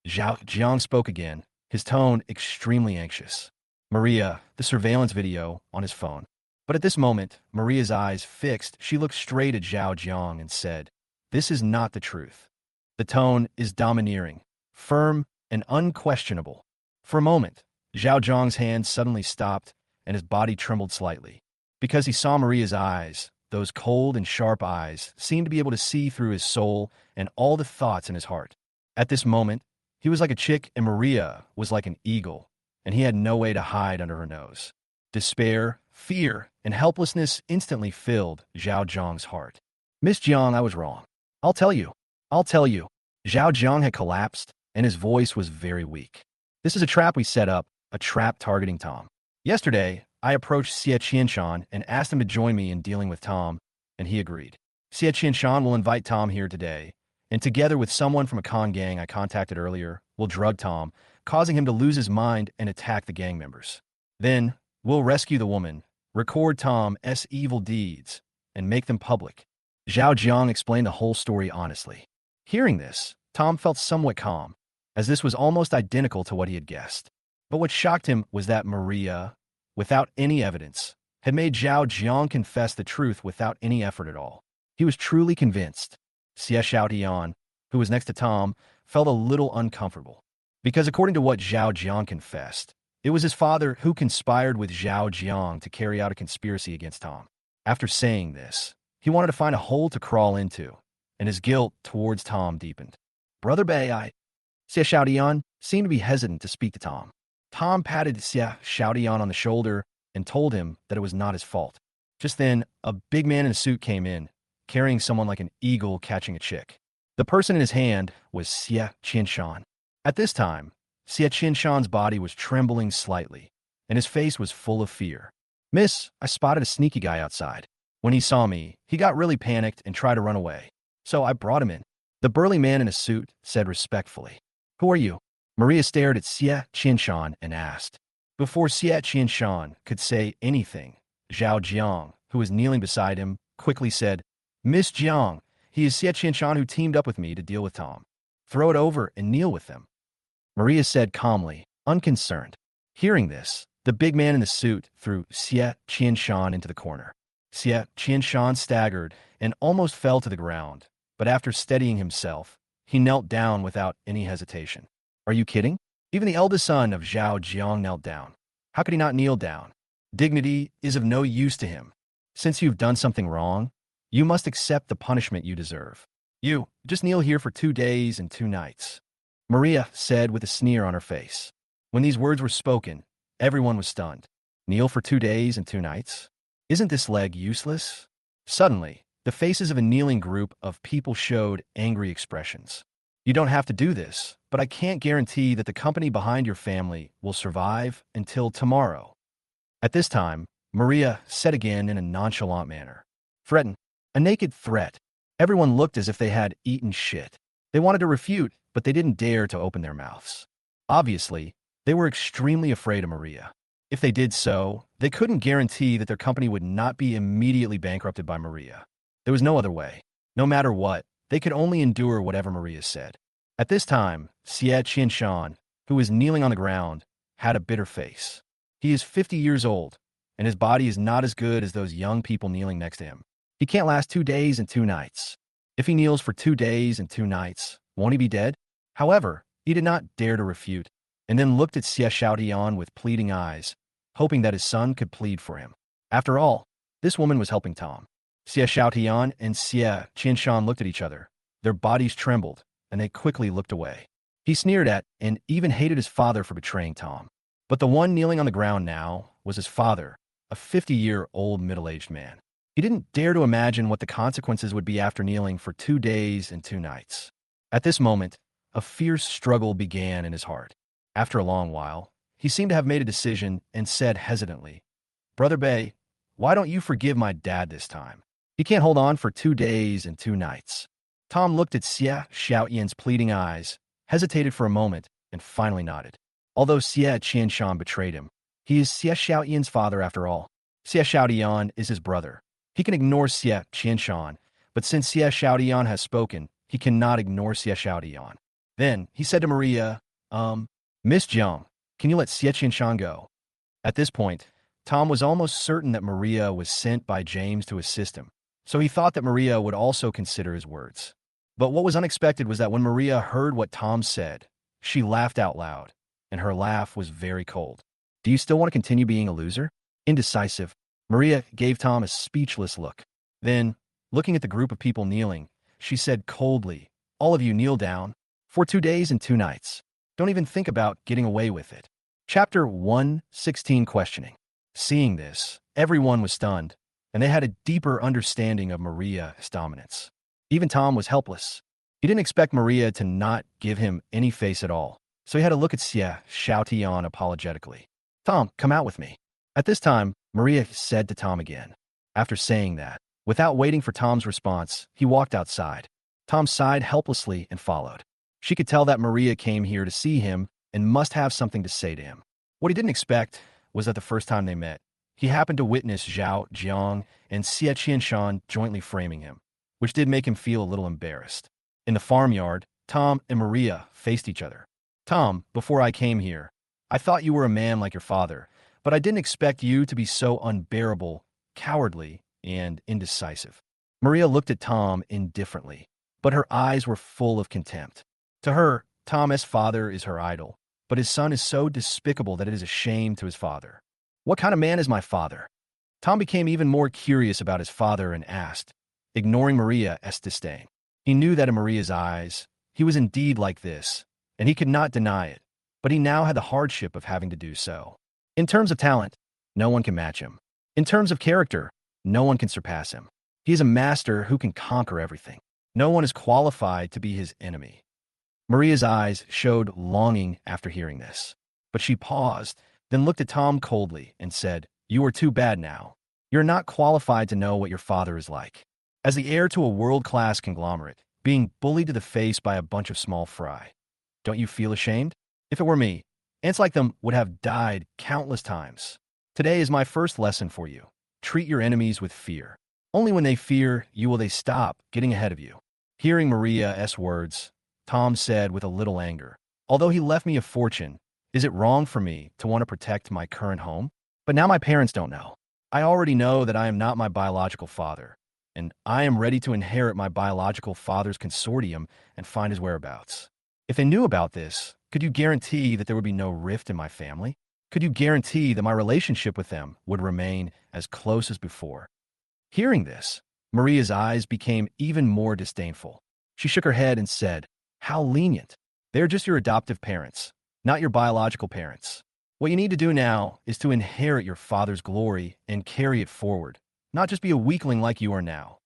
Zhao Jiang spoke again, his tone extremely anxious. Maria, the surveillance video on his phone. But at this moment, Maria's eyes fixed, she looked straight at Zhao Jiang and said, "This is not the truth." The tone is domineering, firm and unquestionable. For a moment, Zhao Zhang's hand suddenly stopped and his body trembled slightly. Because he saw Maria's eyes, those cold and sharp eyes seemed to be able to see through his soul and all the thoughts in his heart. At this moment, he was like a chick and Maria was like an eagle, and he had no way to hide under her nose. Despair, fear, and helplessness instantly filled Zhao Zhang's heart. Miss Jiang, I was wrong. I'll tell you. I'll tell you. Zhao Zhang had collapsed, and his voice was very weak. This is a trap we set up, a trap targeting Tom. Yesterday, I approached Xie Qianshan and asked him to join me in dealing with Tom, and he agreed. Xie Qianshan will invite Tom here today, and together with someone from a con gang I contacted earlier, we'll drug Tom, causing him to lose his mind and attack the gang members. Then, we'll rescue the woman, record Tom's evil deeds, and make them public. Zhao Jiang explained the whole story honestly. Hearing this, Tom felt somewhat calm, as this was almost identical to what he had guessed. But what shocked him was that Maria, without any evidence, had made Zhao Jiang confess the truth without any effort at all. He was truly convinced. Xie Xiaotian, who was next to Tom, felt a little uncomfortable. Because according to what Zhao Jiang confessed, it was his father who conspired with Zhao Jiang to carry out a conspiracy against Tom. After saying this, he wanted to find a hole to crawl into, and his guilt towards Tom deepened. Brother Xie Xiaotian seemed to be hesitant to speak to Tom. Tom patted Xie Xiaotian on the shoulder and told him that it was not his fault. Just then, a big man in a suit came in, carrying someone like an eagle catching a chick. The person in his hand was Xie Qianshan. At this time, Xie Qianshan's body was trembling slightly, and his face was full of fear. Miss, I spotted a sneaky guy outside. When he saw me, he got really panicked and tried to run away. So I brought him in. The burly man in a suit said respectfully. Who are you? Maria stared at Xie Qianshan and asked. Before Xie Qianshan could say anything, Zhao Jiang, who was kneeling beside him, quickly said, Miss Jiang, he is Xie Qianshan who teamed up with me to deal with Tom. Throw it over and kneel with them. Maria said calmly, unconcerned. Hearing this, the big man in the suit threw Xie Qianshan into the corner. Xie Qianshan staggered and almost fell to the ground, but after steadying himself, he knelt down without any hesitation. Are you kidding? Even the eldest son of Zhao Jiang knelt down. How could he not kneel down? Dignity is of no use to him. Since you've done something wrong, you must accept the punishment you deserve. You, just kneel here for 2 days and 2 nights. Maria said with a sneer on her face. When these words were spoken, everyone was stunned. Kneel for 2 days and 2 nights? Isn't this leg useless? Suddenly, the faces of a kneeling group of people showed angry expressions. You don't have to do this, but I can't guarantee that the company behind your family will survive until tomorrow. At this time, Maria said again in a nonchalant manner. Threaten. A naked threat. Everyone looked as if they had eaten shit. They wanted to refute, but they didn't dare to open their mouths. Obviously, they were extremely afraid of Maria. If they did so, they couldn't guarantee that their company would not be immediately bankrupted by Maria. There was no other way. No matter what, they could only endure whatever Maria said. At this time, Xie Qianshan, who was kneeling on the ground, had a bitter face. He is 50 years old, and his body is not as good as those young people kneeling next to him. He can't last 2 days and 2 nights. If he kneels for 2 days and 2 nights, won't he be dead? However, he did not dare to refute, and then looked at Xie Xiaotian with pleading eyes, hoping that his son could plead for him. After all, this woman was helping Tom. Xie Xiaotian and Xie Qianshan looked at each other. Their bodies trembled, and they quickly looked away. He sneered at and even hated his father for betraying Tom. But the one kneeling on the ground now was his father, a 50-year-old middle-aged man. He didn't dare to imagine what the consequences would be after kneeling for 2 days and 2 nights. At this moment, a fierce struggle began in his heart. After a long while, he seemed to have made a decision and said hesitantly, Brother Bei, why don't you forgive my dad this time? He can't hold on for 2 days and 2 nights. Tom looked at Xie Xiaotian's pleading eyes, hesitated for a moment, and finally nodded. Although Xie Qianshan betrayed him, he is Xie Xiaotian's father after all. Xie Xiaotian is his brother. He can ignore Xie Qianshan, but since Xie Xiaotian has spoken, he cannot ignore Xie Xiaotian. Then he said to Maria, Miss Jiang, can you let Xie Qianshan go? At this point, Tom was almost certain that Maria was sent by James to assist him, so he thought that Maria would also consider his words. But what was unexpected was that when Maria heard what Tom said, She laughed out loud, and her laugh was very cold. Do you still want to continue being a loser? Indecisive. Maria gave Tom a speechless look. Then, looking at the group of people kneeling, she said coldly, all of you kneel down. For 2 days and 2 nights. Don't even think about getting away with it. Chapter 116 Questioning. Seeing this, everyone was stunned, and they had a deeper understanding of Maria's dominance. Even Tom was helpless. He didn't expect Maria to not give him any face at all, so he had to look at Xie, shouting on apologetically. Tom, come out with me. At this time, Maria said to Tom again. After saying that, without waiting for Tom's response, he walked outside. Tom sighed helplessly and followed. She could tell that Maria came here to see him and must have something to say to him. What he didn't expect was that the first time they met, he happened to witness Zhao Jiang and Xie Qianshan jointly framing him, which did make him feel a little embarrassed. In the farmyard, Tom and Maria faced each other. Tom, before I came here, I thought you were a man like your father, but I didn't expect you to be so unbearable, cowardly, and indecisive. Maria looked at Tom indifferently, but her eyes were full of contempt. To her, Tom's father is her idol, but his son is so despicable that it is a shame to his father. What kind of man is my father? Tom became even more curious about his father and asked, ignoring Maria's disdain. He knew that in Maria's eyes, he was indeed like this, and he could not deny it, but he now had the hardship of having to do so. In terms of talent, no one can match him. In terms of character, no one can surpass him. He is a master who can conquer everything. No one is qualified to be his enemy. Maria's eyes showed longing after hearing this, but she paused, then looked at Tom coldly and said, you are too bad now. You're not qualified to know what your father is like. As the heir to a world-class conglomerate, being bullied to the face by a bunch of small fry. Don't you feel ashamed? If it were me, ants like them would have died countless times. Today is my first lesson for you. Treat your enemies with fear. Only when they fear you will they stop getting ahead of you. Hearing Maria's words, Tom said with a little anger, although he left me a fortune, is it wrong for me to want to protect my current home? But now my parents don't know. I already know that I am not my biological father, and I am ready to inherit my biological father's consortium and find his whereabouts. If they knew about this, could you guarantee that there would be no rift in my family? Could you guarantee that my relationship with them would remain as close as before? Hearing this, Maria's eyes became even more disdainful. She shook her head and said, how lenient. They're just your adoptive parents, not your biological parents. What you need to do now is to inherit your father's glory and carry it forward, not just be a weakling like you are now.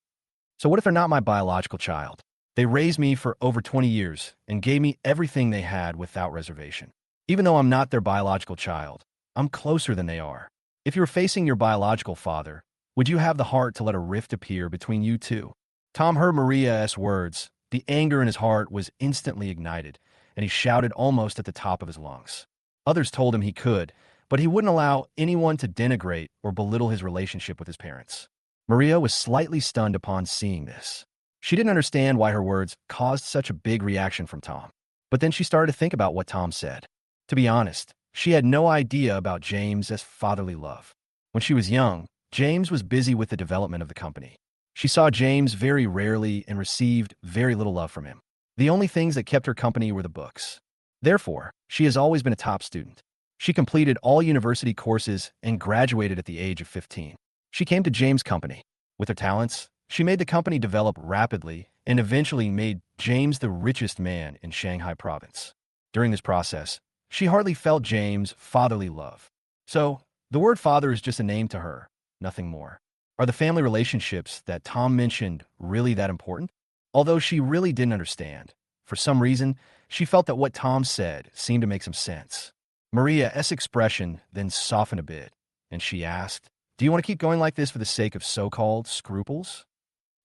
So what if they're not my biological child? They raised me for over 20 years and gave me everything they had without reservation. Even though I'm not their biological child, I'm closer than they are. If you were facing your biological father, would you have the heart to let a rift appear between you two? Tom heard Maria's words. The anger in his heart was instantly ignited, and he shouted almost at the top of his lungs. Others told him he could, but he wouldn't allow anyone to denigrate or belittle his relationship with his parents. Maria was slightly stunned upon seeing this. She didn't understand why her words caused such a big reaction from Tom. But then she started to think about what Tom said. To be honest, she had no idea about James's fatherly love. When she was young, James was busy with the development of the company. She saw James very rarely and received very little love from him. The only things that kept her company were the books. Therefore, she has always been a top student. She completed all university courses and graduated at the age of 15. She came to James' company. With her talents, she made the company develop rapidly and eventually made James the richest man in Shanghai province. During this process, she hardly felt James' fatherly love. So, the word father is just a name to her, nothing more. Are the family relationships that Tom mentioned really that important? Although she really didn't understand, for some reason, she felt that what Tom said seemed to make some sense. Maria's expression then softened a bit, and she asked, do you want to keep going like this for the sake of so-called scruples?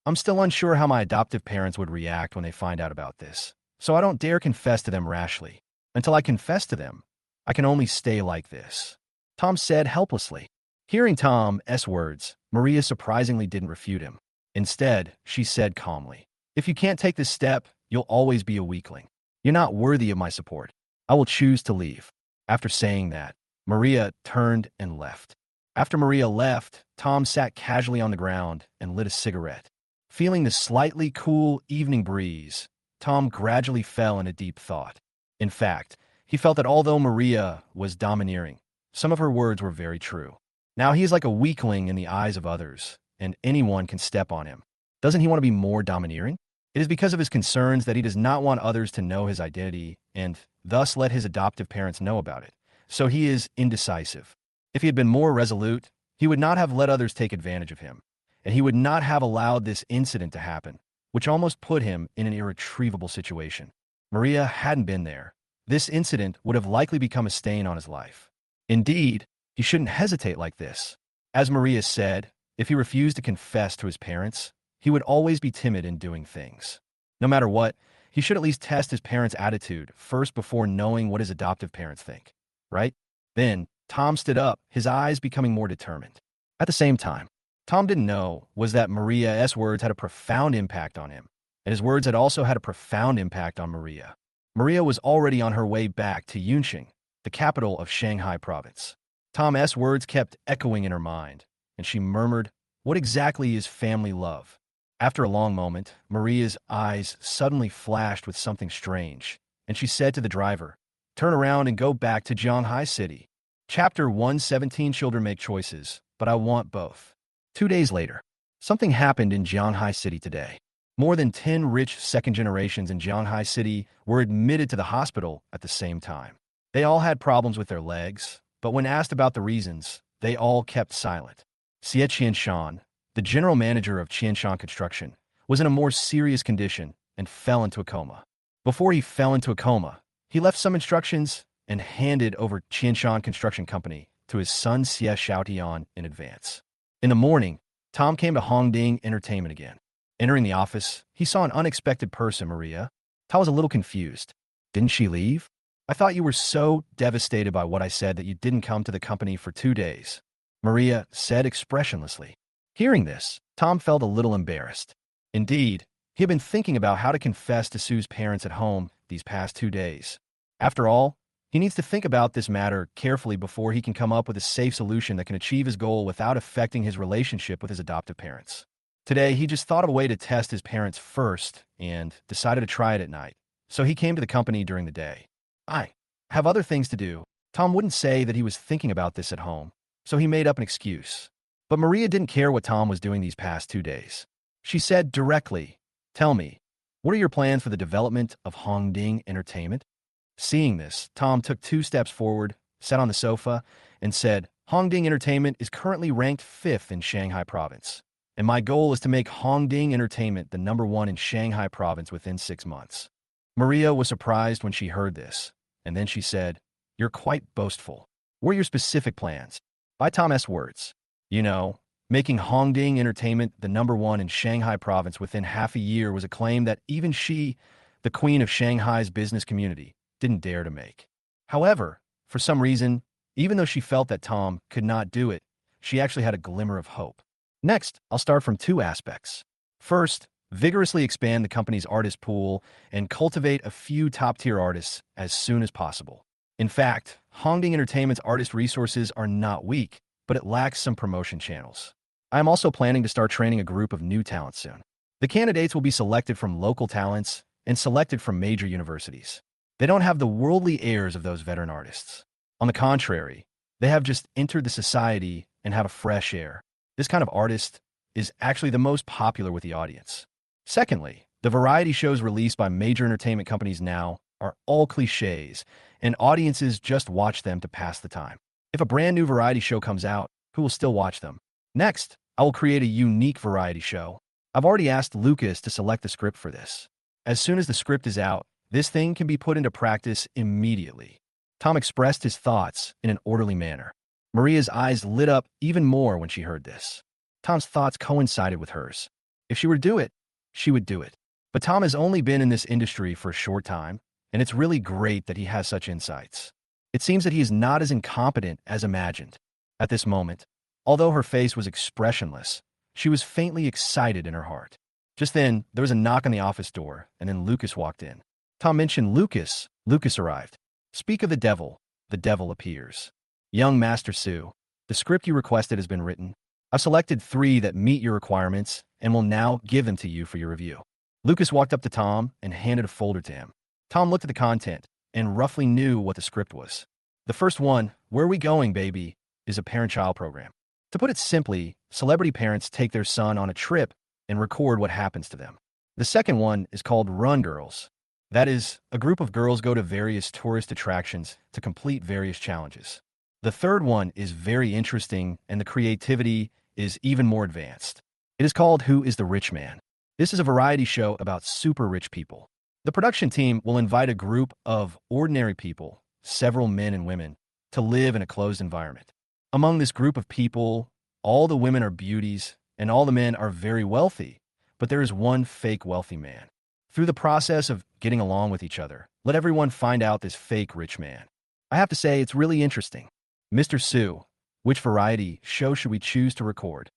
I'm still unsure how my adoptive parents would react when they find out about this, so I don't dare confess to them rashly. Until I confess to them, I can only stay like this. Tom said helplessly. Hearing Tom's words, Maria surprisingly didn't refute him. Instead, she said calmly, if you can't take this step, you'll always be a weakling. You're not worthy of my support. I will choose to leave. After saying that, Maria turned and left. After Maria left, Tom sat casually on the ground and lit a cigarette. Feeling the slightly cool evening breeze, Tom gradually fell into deep thought. In fact, he felt that although Maria was domineering, some of her words were very true. Now he is like a weakling in the eyes of others, and anyone can step on him. Doesn't he want to be more domineering? It is because of his concerns that he does not want others to know his identity and thus let his adoptive parents know about it. So he is indecisive. If he had been more resolute, he would not have let others take advantage of him, and he would not have allowed this incident to happen, which almost put him in an irretrievable situation. Maria hadn't been there. This incident would have likely become a stain on his life. Indeed, he shouldn't hesitate like this. As Maria said, if he refused to confess to his parents, he would always be timid in doing things. No matter what, he should at least test his parents' attitude first before knowing what his adoptive parents think, right? Then, Tom stood up, his eyes becoming more determined. At the same time, Tom didn't know was that Maria's words had a profound impact on him, and his words had also had a profound impact on Maria. Maria was already on her way back to Yunqing, the capital of Shanghai province. Tom's words kept echoing in her mind, and she murmured, "What exactly is family love?" After a long moment, Maria's eyes suddenly flashed with something strange, and she said to the driver, "Turn around and go back to Shanghai City." Chapter 117. Children make choices, but I want both. 2 days later, something happened in Shanghai City today. More than 10 rich second generations in Shanghai City were admitted to the hospital at the same time. They all had problems with their legs, but when asked about the reasons, they all kept silent. Xie Qianshan, the general manager of Qianshan Construction, was in a more serious condition and fell into a coma. Before he fell into a coma, he left some instructions and handed over Qianshan Construction Company to his son Xie Xiaotian in advance. In the morning, Tom came to Hongding Entertainment again. Entering the office, he saw an unexpected person, Maria. Tom was a little confused. Didn't she leave? I thought you were so devastated by what I said that you didn't come to the company for 2 days, Maria said expressionlessly. Hearing this, Tom felt a little embarrassed. Indeed, he had been thinking about how to confess to Sue's parents at home these past 2 days. After all, he needs to think about this matter carefully before he can come up with a safe solution that can achieve his goal without affecting his relationship with his adoptive parents. Today, he just thought of a way to test his parents first and decided to try it at night. So he came to the company during the day. I have other things to do. Tom wouldn't say that he was thinking about this at home, so he made up an excuse. But Maria didn't care what Tom was doing these past 2 days. She said directly, "Tell me, what are your plans for the development of Hongding Entertainment?" Seeing this, Tom took 2 steps forward, sat on the sofa, and said, "Hongding Entertainment is currently ranked 5th in Shanghai province, and my goal is to make Hongding Entertainment the #1 in Shanghai province within 6 months." Maria was surprised when she heard this, and then she said, "You're quite boastful. What are your specific plans?" By Tom's words, making Hongding Entertainment the #1 in Shanghai province within half a year was a claim that even she, the queen of Shanghai's business community, didn't dare to make. However, for some reason, even though she felt that Tom could not do it, she actually had a glimmer of hope. Next, I'll start from 2 aspects. First, vigorously expand the company's artist pool and cultivate a few top-tier artists as soon as possible. In fact, Hongding Entertainment's artist resources are not weak, but it lacks some promotion channels. I am also planning to start training a group of new talents soon. The candidates will be selected from local talents and selected from major universities. They don't have the worldly airs of those veteran artists. On the contrary, they have just entered the society and have a fresh air. This kind of artist is actually the most popular with the audience. Secondly, the variety shows released by major entertainment companies now are all cliches, and audiences just watch them to pass the time. If a brand new variety show comes out, who will still watch them? Next, I will create a unique variety show. I've already asked Lucas to select the script for this. As soon as the script is out, this thing can be put into practice immediately. Tom expressed his thoughts in an orderly manner. Maria's eyes lit up even more when she heard this. Tom's thoughts coincided with hers. If she were to do it, she would do it. But Tom has only been in this industry for a short time, and it's really great that he has such insights. It seems that he is not as incompetent as imagined. At this moment, although her face was expressionless, she was faintly excited in her heart. Just then, there was a knock on the office door, and then Lucas walked in. Tom mentioned Lucas. Lucas arrived. Speak of the devil appears. Young Master Su, the script you requested has been written. I've selected 3 that meet your requirements and will now give them to you for your review. Lucas walked up to Tom and handed a folder to him. Tom looked at the content, and roughly knew what the script was. The first one, Where We Going, Baby, is a parent-child program. To put it simply, celebrity parents take their son on a trip and record what happens to them. The second one is called Run Girls. That is, a group of girls go to various tourist attractions to complete various challenges. The third one is very interesting, and the creativity is even more advanced. It is called Who is the Rich Man? This is a variety show about super rich people. The production team will invite a group of ordinary people, several men and women, to live in a closed environment. Among this group of people, all the women are beauties, and all the men are very wealthy, but there is one fake wealthy man. Through the process of getting along with each other, let everyone find out this fake rich man. I have to say, it's really interesting. Mr. Sue, which variety show should we choose to record?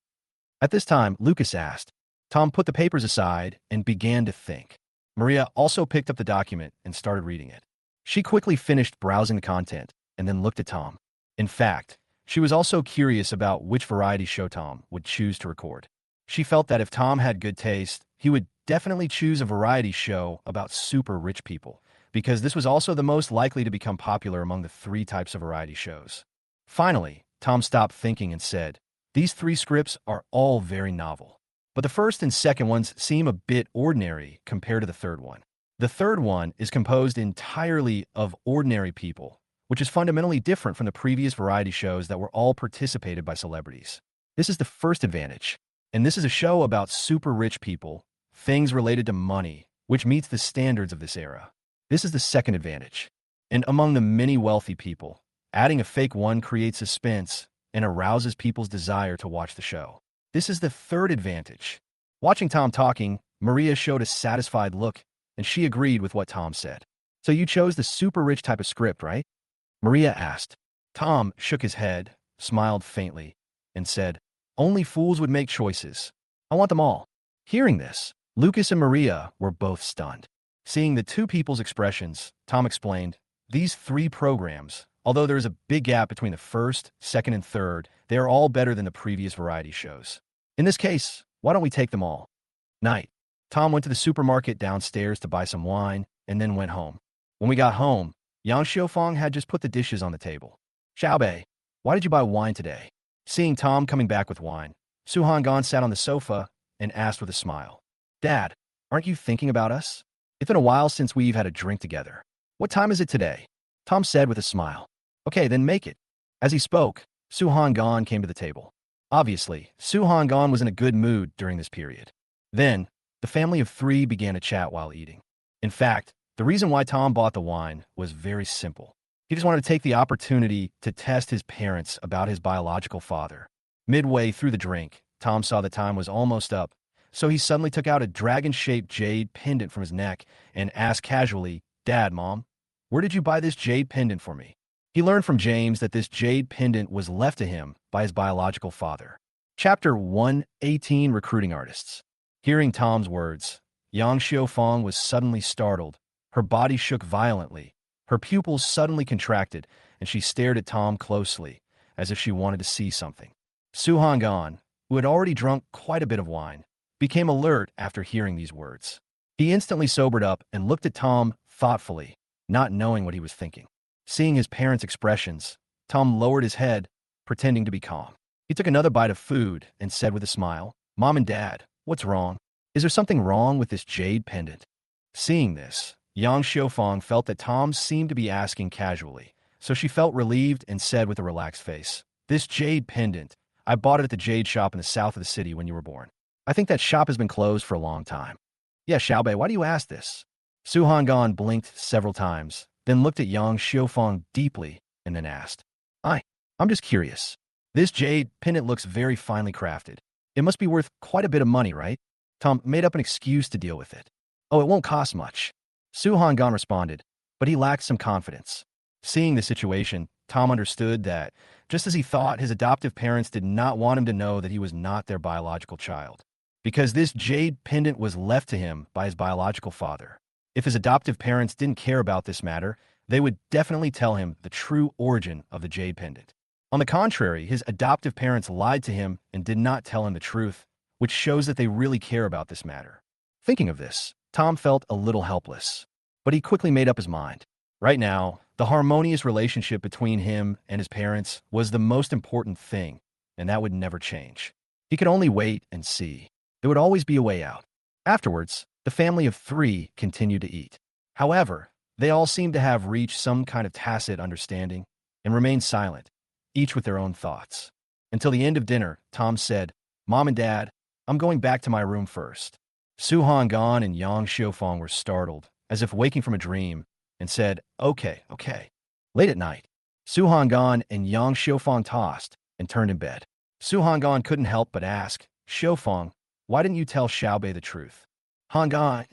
At this time, Lucas asked. Tom put the papers aside and began to think. Maria also picked up the document and started reading it. She quickly finished browsing the content and then looked at Tom. In fact, she was also curious about which variety show Tom would choose to record. She felt that if Tom had good taste, he would definitely choose a variety show about super rich people, because this was also the most likely to become popular among the three types of variety shows. Finally, Tom stopped thinking and said, These three scripts are all very novel. But the first and second ones seem a bit ordinary compared to the third one. The third one is composed entirely of ordinary people, which is fundamentally different from the previous variety shows that were all participated by celebrities. This is the first advantage, and this is a show about super rich people, things related to money, which meets the standards of this era. This is the second advantage. And among the many wealthy people, adding a fake one creates suspense and arouses people's desire to watch the show. This is the third advantage. Watching Tom talking, Maria showed a satisfied look, and she agreed with what Tom said. So you chose the super rich type of script, right? Maria asked. Tom shook his head, smiled faintly, and said, Only fools would make choices. I want them all. Hearing this, Lucas and Maria were both stunned. Seeing the two people's expressions, Tom explained, These three programs, although there is a big gap between the first, second, and third, they are all better than the previous variety shows. In this case, why don't we take them all? Night. Tom went to the supermarket downstairs to buy some wine and then went home. When we got home, Yang Xiaofang had just put the dishes on the table. Xiaobei, why did you buy wine today? Seeing Tom coming back with wine, Su Hangan sat on the sofa and asked with a smile. Dad, aren't you thinking about us? It's been a while since we've had a drink together. What time is it today? Tom said with a smile. Okay, then make it. As he spoke, Su Hangan came to the table. Obviously, Su Hangan was in a good mood during this period. Then, the family of three began to chat while eating. In fact, the reason why Tom bought the wine was very simple. He just wanted to take the opportunity to test his parents about his biological father. Midway through the drink, Tom saw the time was almost up, so he suddenly took out a dragon-shaped jade pendant from his neck and asked casually, Dad, Mom, where did you buy this jade pendant for me? He learned from James that this jade pendant was left to him by his biological father. Chapter 118, Recruiting Artists. Hearing Tom's words, Yang Xiaofang was suddenly startled. Her body shook violently. Her pupils suddenly contracted, and she stared at Tom closely, as if she wanted to see something. Su Hangan, who had already drunk quite a bit of wine, became alert after hearing these words. He instantly sobered up and looked at Tom thoughtfully, not knowing what he was thinking. Seeing his parents' expressions, Tom lowered his head, pretending to be calm. He took another bite of food and said with a smile, Mom and Dad, what's wrong? Is there something wrong with this jade pendant? Seeing this, Yang Xiaofang felt that Tom seemed to be asking casually, so she felt relieved and said with a relaxed face, This jade pendant, I bought it at the jade shop in the south of the city when you were born. I think that shop has been closed for a long time. Yeah, Xiaobei, why do you ask this? Su Hangan blinked several times, then looked at Yang Xiaofang deeply, and then asked, I'm just curious. This jade pendant looks very finely crafted. It must be worth quite a bit of money, right? Tom made up an excuse to deal with it. Oh, it won't cost much. Su Hangan responded, but he lacked some confidence. Seeing the situation, Tom understood that, just as he thought, his adoptive parents did not want him to know that he was not their biological child, because this jade pendant was left to him by his biological father. If his adoptive parents didn't care about this matter, they would definitely tell him the true origin of the jade pendant. On the contrary, his adoptive parents lied to him and did not tell him the truth, which shows that they really care about this matter. Thinking of this, Tom felt a little helpless, but he quickly made up his mind. Right now, the harmonious relationship between him and his parents was the most important thing, and that would never change. He could only wait and see. There would always be a way out. Afterwards, the family of three continued to eat. However, they all seemed to have reached some kind of tacit understanding and remained silent, each with their own thoughts. Until the end of dinner, Tom said, "Mom and Dad, I'm going back to my room first." Su Honggan and Yang Xiufeng were startled, as if waking from a dream, and said, "Okay, okay." Late at night, Su Honggan and Yang Xiufeng tossed and turned in bed. Su Honggan couldn't help but ask, "Xiufeng, why didn't you tell Xiaobei the truth?" Honggan.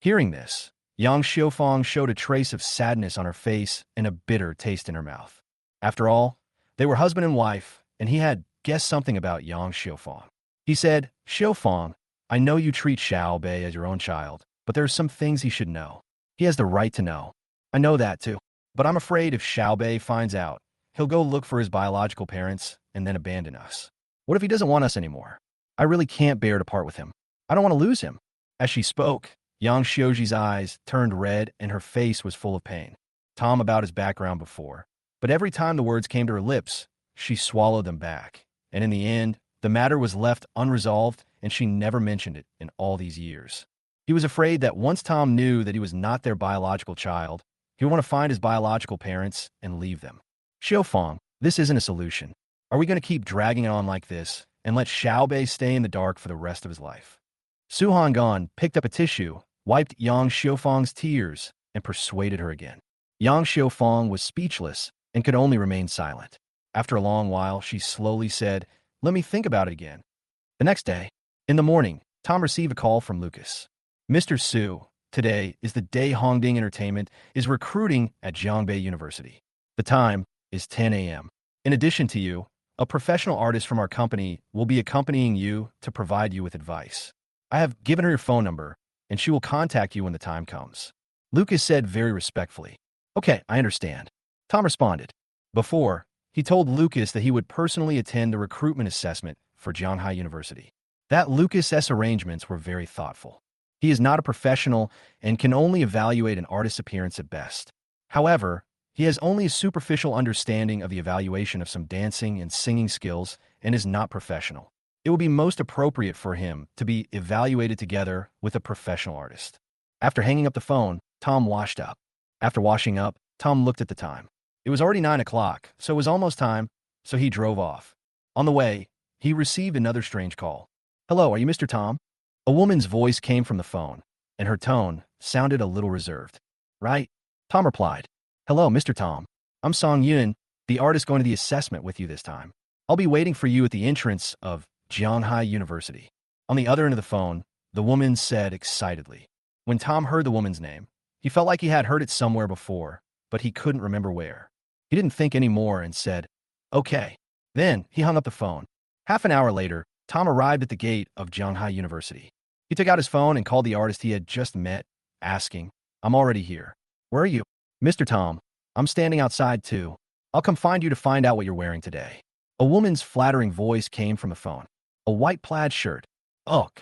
Hearing this, Yang Xiufeng showed a trace of sadness on her face and a bitter taste in her mouth. After all, they were husband and wife, and he had guessed something about Yang Xiufeng. He said, "Xiufeng, I know you treat Xiaobei as your own child, but there are some things he should know. He has the right to know. I know that too. But I'm afraid if Xiaobei finds out, he'll go look for his biological parents and then abandon us. What if he doesn't want us anymore? I really can't bear to part with him. I don't want to lose him." As she spoke, Yang Xiuji's eyes turned red and her face was full of pain. Tom about his background before, but every time the words came to her lips, she swallowed them back. And in the end, the matter was left unresolved and she never mentioned it in all these years. He was afraid that once Tom knew that he was not their biological child, he would want to find his biological parents and leave them. "Xiufeng, this isn't a solution. Are we going to keep dragging it on like this and let Xiaobei stay in the dark for the rest of his life?" Su Honggan picked up a tissue, wiped Yang Xiufeng's tears, and persuaded her again. Yang Xiufeng was speechless and could only remain silent. After a long while, she slowly said, "Let me think about it again." The next day, in the morning, Tom received a call from Lucas. "Mr. Su, today is the day Hongding Entertainment is recruiting at Jiangbei University. The time is 10 a.m. In addition to you, a professional artist from our company will be accompanying you to provide you with advice. I have given her your phone number, and she will contact you when the time comes." Lucas said very respectfully, "Okay, I understand." Tom responded. Before, he told Lucas that he would personally attend the recruitment assessment for Jianghai University. That Lucas's arrangements were very thoughtful. He is not a professional and can only evaluate an artist's appearance at best. However, he has only a superficial understanding of the evaluation of some dancing and singing skills and is not professional. It would be most appropriate for him to be evaluated together with a professional artist. After hanging up the phone, Tom washed up. After washing up, Tom looked at the time. It was already 9 o'clock, so it was almost time, so he drove off. On the way, he received another strange call. "Hello, are you Mr. Tom?" A woman's voice came from the phone, and her tone sounded a little reserved. "Right?" Tom replied. "Hello, Mr. Tom. I'm Song Yun, the artist going to the assessment with you this time. I'll be waiting for you at the entrance of Jianghai University." On the other end of the phone, the woman said excitedly. When Tom heard the woman's name, he felt like he had heard it somewhere before, but he couldn't remember where. He didn't think any more and said, "Okay." Then he hung up the phone. Half an hour later, Tom arrived at the gate of Jianghai University. He took out his phone and called the artist he had just met, asking, "I'm already here. Where are you?" "Mr. Tom, I'm standing outside too. I'll come find you to find out what you're wearing today." A woman's flattering voice came from the phone. A white plaid shirt. Ugh.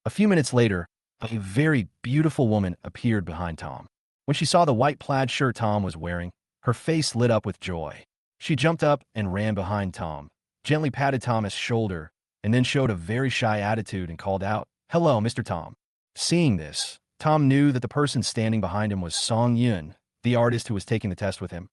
A few minutes later, a very beautiful woman appeared behind Tom. When she saw the white plaid shirt Tom was wearing, her face lit up with joy. She jumped up and ran behind Tom, gently patted Tom's shoulder, and then showed a very shy attitude and called out, "Hello, Mr. Tom." Seeing this, Tom knew that the person standing behind him was Song Yun, the artist who was taking the test with him,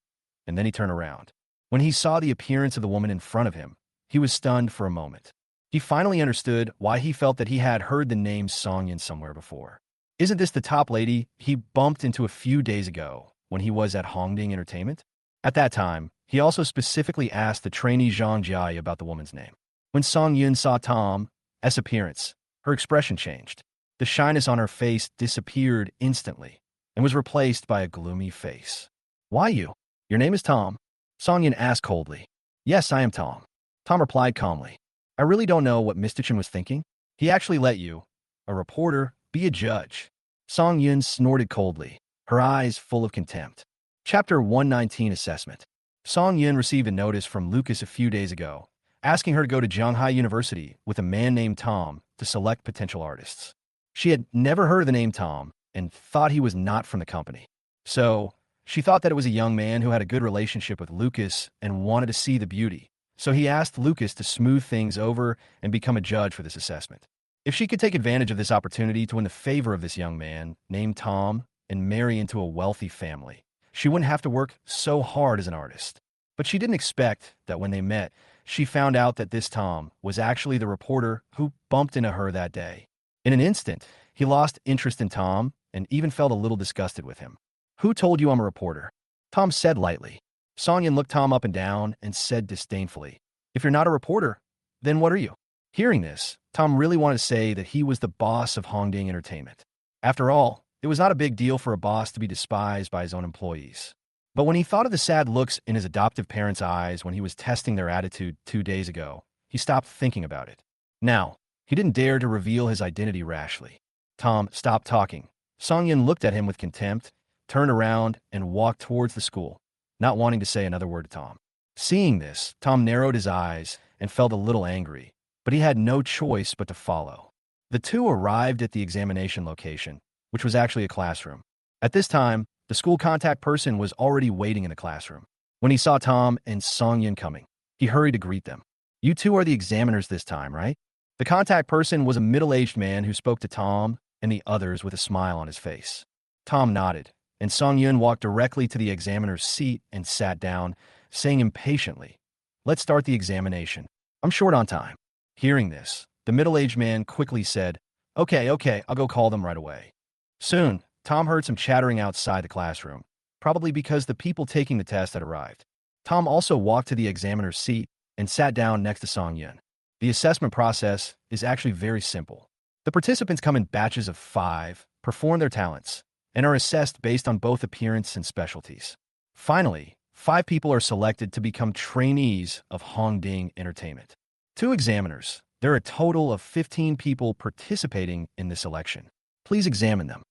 and then he turned around. When he saw the appearance of the woman in front of him, he was stunned for a moment. He finally understood why he felt that he had heard the name Song Yun somewhere before. Isn't this the top lady he bumped into a few days ago when he was at Hongding Entertainment? At that time, he also specifically asked the trainee Zhang Jiai about the woman's name. When Song Yun saw Tom's appearance, her expression changed. The shyness on her face disappeared instantly and was replaced by a gloomy face. "Why you? Your name is Tom?" Song Yun asked coldly. "Yes, I am Tom." Tom replied calmly. "I really don't know what Mr. Chen was thinking. He actually let you, a reporter, be a judge." Song Yun snorted coldly, her eyes full of contempt. Chapter 119 Assessment. Song Yun received a notice from Lucas a few days ago, asking her to go to Jianghai University with a man named Tom to select potential artists. She had never heard of the name Tom and thought he was not from the company. So, She thought that it was a young man who had a good relationship with Lucas and wanted to see the beauty. So he asked Lucas to smooth things over and become a judge for this assessment. If she could take advantage of this opportunity to win the favor of this young man, named Tom, and marry into a wealthy family, she wouldn't have to work so hard as an artist. But she didn't expect that when they met, she found out that this Tom was actually the reporter who bumped into her that day. In an instant, he lost interest in Tom and even felt a little disgusted with him. "Who told you I'm a reporter?" Tom said lightly. Songyun looked Tom up and down and said disdainfully, "If you're not a reporter, then what are you?" Hearing this, Tom really wanted to say that he was the boss of Hongding Entertainment. After all, it was not a big deal for a boss to be despised by his own employees. But when he thought of the sad looks in his adoptive parents' eyes when he was testing their attitude 2 days ago, he stopped thinking about it. Now, he didn't dare to reveal his identity rashly. Tom stopped talking. Songyun looked at him with contempt, turned around, and walked towards the school, not wanting to say another word to Tom. Seeing this, Tom narrowed his eyes and felt a little angry, but he had no choice but to follow. The two arrived at the examination location, which was actually a classroom. At this time, the school contact person was already waiting in the classroom. When he saw Tom and Songyun coming, he hurried to greet them. "You two are the examiners this time, right?" The contact person was a middle-aged man who spoke to Tom and the others with a smile on his face. Tom nodded, and Songyun walked directly to the examiner's seat and sat down, saying impatiently, "Let's start the examination. I'm short on time." Hearing this, the middle-aged man quickly said, Okay, I'll go call them right away." Soon, Tom heard some chattering outside the classroom, probably because the people taking the test had arrived. Tom also walked to the examiner's seat and sat down next to Songyun. The assessment process is actually very simple. The participants come in batches of 5, perform their talents, and are assessed based on both appearance and specialties. Finally, 5 people are selected to become trainees of Hongding Entertainment. 2 examiners. There are a total of 15 people participating in this election. Please examine them.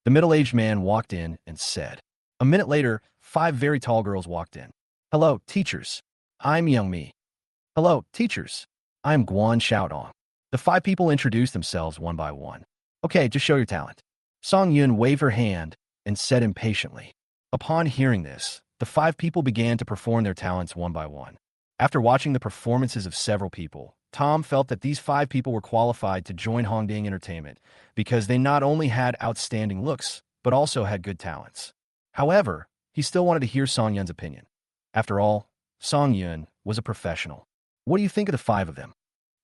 The middle-aged man walked in and said. A minute later, 5 very tall girls walked in. "Hello, teachers. I'm Youngmi." "Hello, teachers. I'm Guan Xiaodong." The 5 people introduced themselves one by one. "Okay, just show your talent." Songyun waved her hand and said impatiently. Upon hearing this, the 5 people began to perform their talents one by one. After watching the performances of several people, Tom felt that these 5 people were qualified to join Hongding Entertainment because they not only had outstanding looks, but also had good talents. However, he still wanted to hear Songyun's opinion. After all, Songyun was a professional. "What do you think of the 5 of them?"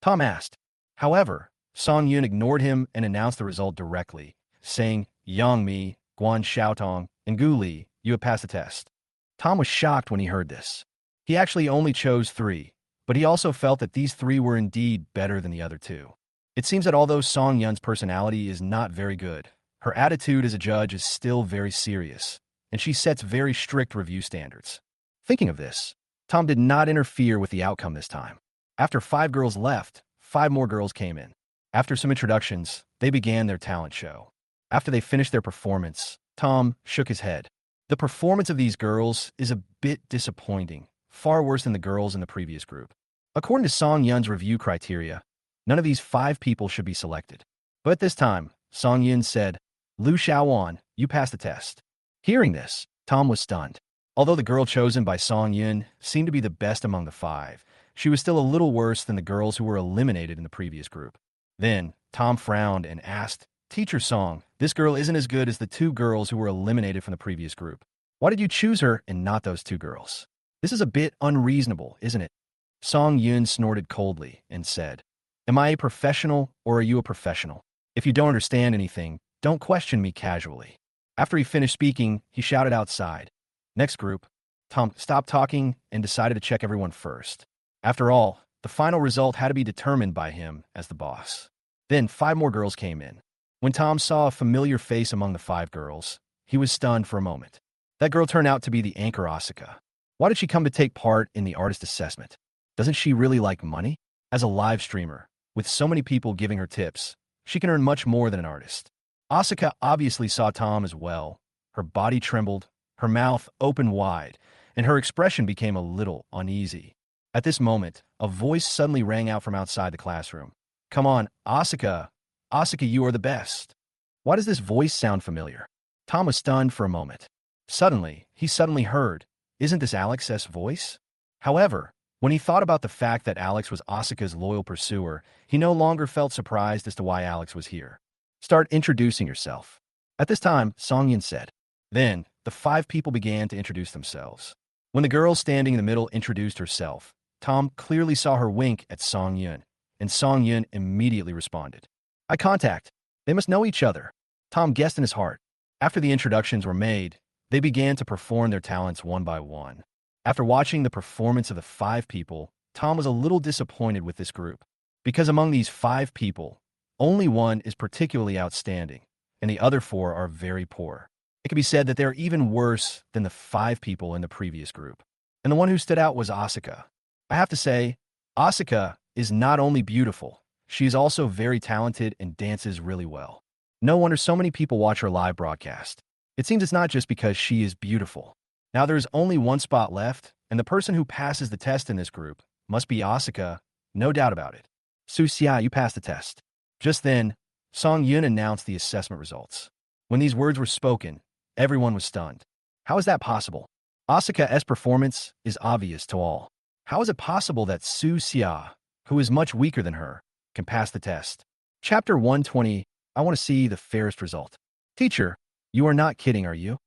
Tom asked. However, Songyun ignored him and announced the result directly, saying, "Yangmi, Guan Xiaotong, and Gu Li, you have passed the test." Tom was shocked when he heard this. He actually only chose 3, but he also felt that these 3 were indeed better than the other 2. It seems that although Songyun's personality is not very good, her attitude as a judge is still very serious, and she sets very strict review standards. Thinking of this, Tom did not interfere with the outcome this time. After 5 girls left, 5 more girls came in. After some introductions, they began their talent show. After they finished their performance, Tom shook his head. The performance of these girls is a bit disappointing, far worse than the girls in the previous group. According to Songyun's review criteria, none of these 5 people should be selected. But at this time, Songyun said, "Lu Xiaowan, you passed the test." Hearing this, Tom was stunned. Although the girl chosen by Songyun seemed to be the best among the 5, she was still a little worse than the girls who were eliminated in the previous group. Then, Tom frowned and asked, "Teacher Song, this girl isn't as good as the 2 girls who were eliminated from the previous group. Why did you choose her and not those 2 girls? This is a bit unreasonable, isn't it?" Songyun snorted coldly and said, "Am I a professional or are you a professional? If you don't understand anything, don't question me casually." After he finished speaking, he shouted outside, "Next group." Tom stopped talking and decided to check everyone first. After all, the final result had to be determined by him as the boss. Then 5 more girls came in. When Tom saw a familiar face among the 5 girls, he was stunned for a moment. That girl turned out to be the anchor Asuka. Why did she come to take part in the artist assessment? Doesn't she really like money? As a live streamer, with so many people giving her tips, she can earn much more than an artist. Asuka obviously saw Tom as well. Her body trembled, her mouth opened wide, and her expression became a little uneasy. At this moment, a voice suddenly rang out from outside the classroom. "Come on, Asuka! Asuka, you are the best!" Why does this voice sound familiar? Tom was stunned for a moment. Suddenly, he heard, "Isn't this Alex's voice?" However, when he thought about the fact that Alex was Asuka's loyal pursuer, he no longer felt surprised as to why Alex was here. "Start introducing yourself." At this time, Songyun said. Then, the 5 people began to introduce themselves. When the girl standing in the middle introduced herself, Tom clearly saw her wink at Songyun, and Songyun immediately responded. "Eye contact. They must know each other." Tom guessed in his heart. After the introductions were made, they began to perform their talents one by one. After watching the performance of the 5 people, Tom was a little disappointed with this group, because among these 5 people, only one is particularly outstanding, and the other 4 are very poor. It can be said that they're even worse than the 5 people in the previous group. And the one who stood out was Asuka. I have to say, Asuka is not only beautiful, she is also very talented and dances really well. No wonder so many people watch her live broadcast. It seems it's not just because she is beautiful. Now there is only one spot left, and the person who passes the test in this group must be Asuka, no doubt about it. "Susia, you passed the test." Just then, Songyun announced the assessment results. When these words were spoken, everyone was stunned. How is that possible? Asuka's performance is obvious to all. How is it possible that Susia, who is much weaker than her, can pass the test? Chapter 120, I want to see the fairest result. "Teacher, you are not kidding, are you?"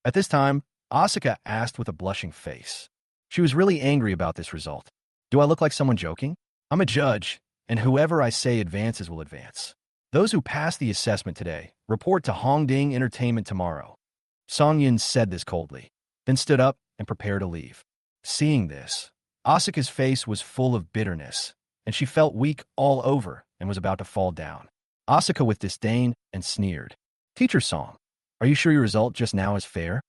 At this time, Asuka asked with a blushing face. She was really angry about this result. "Do I look like someone joking? I'm a judge, and whoever I say advances will advance. Those who pass the assessment today report to Hongding Entertainment tomorrow." Songyun said this coldly, then stood up and prepared to leave. Seeing this, Asuka's face was full of bitterness, and she felt weak all over and was about to fall down. Asuka with disdain and sneered. "Teacher Song, are you sure your result just now is fair?"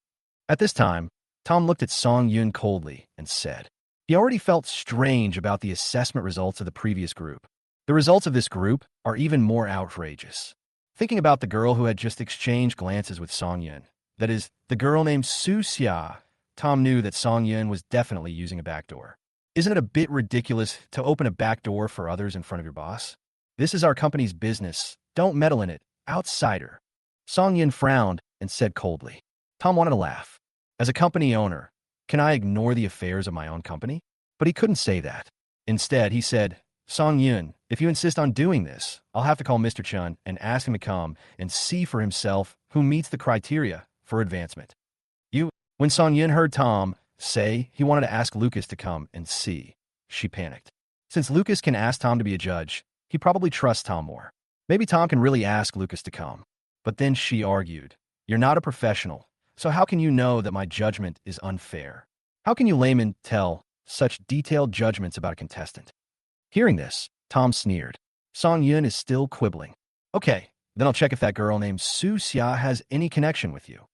At this time, Tom looked at Songyun coldly and said. He already felt strange about the assessment results of the previous group. The results of this group are even more outrageous. Thinking about the girl who had just exchanged glances with Songyun, that is, the girl named Susia, Tom knew that Songyun was definitely using a backdoor. Isn't it a bit ridiculous to open a backdoor for others in front of your boss? "This is our company's business. Don't meddle in it, outsider." Songyun frowned and said coldly. Tom wanted to laugh. As a company owner, can I ignore the affairs of my own company? But he couldn't say that. Instead, he said, "Songyun, if you insist on doing this, I'll have to call Mr. Chun and ask him to come and see for himself who meets the criteria for advancement." When Songyun heard Tom say he wanted to ask Lucas to come and see, she panicked. Since Lucas can ask Tom to be a judge, he probably trusts Tom more. Maybe Tom can really ask Lucas to come. But then she argued, "You're not a professional, so how can you know that my judgment is unfair? How can you laymen tell such detailed judgments about a contestant?" Hearing this, Tom sneered. Songyun is still quibbling. "Okay, then I'll check if that girl named Susia has any connection with you,"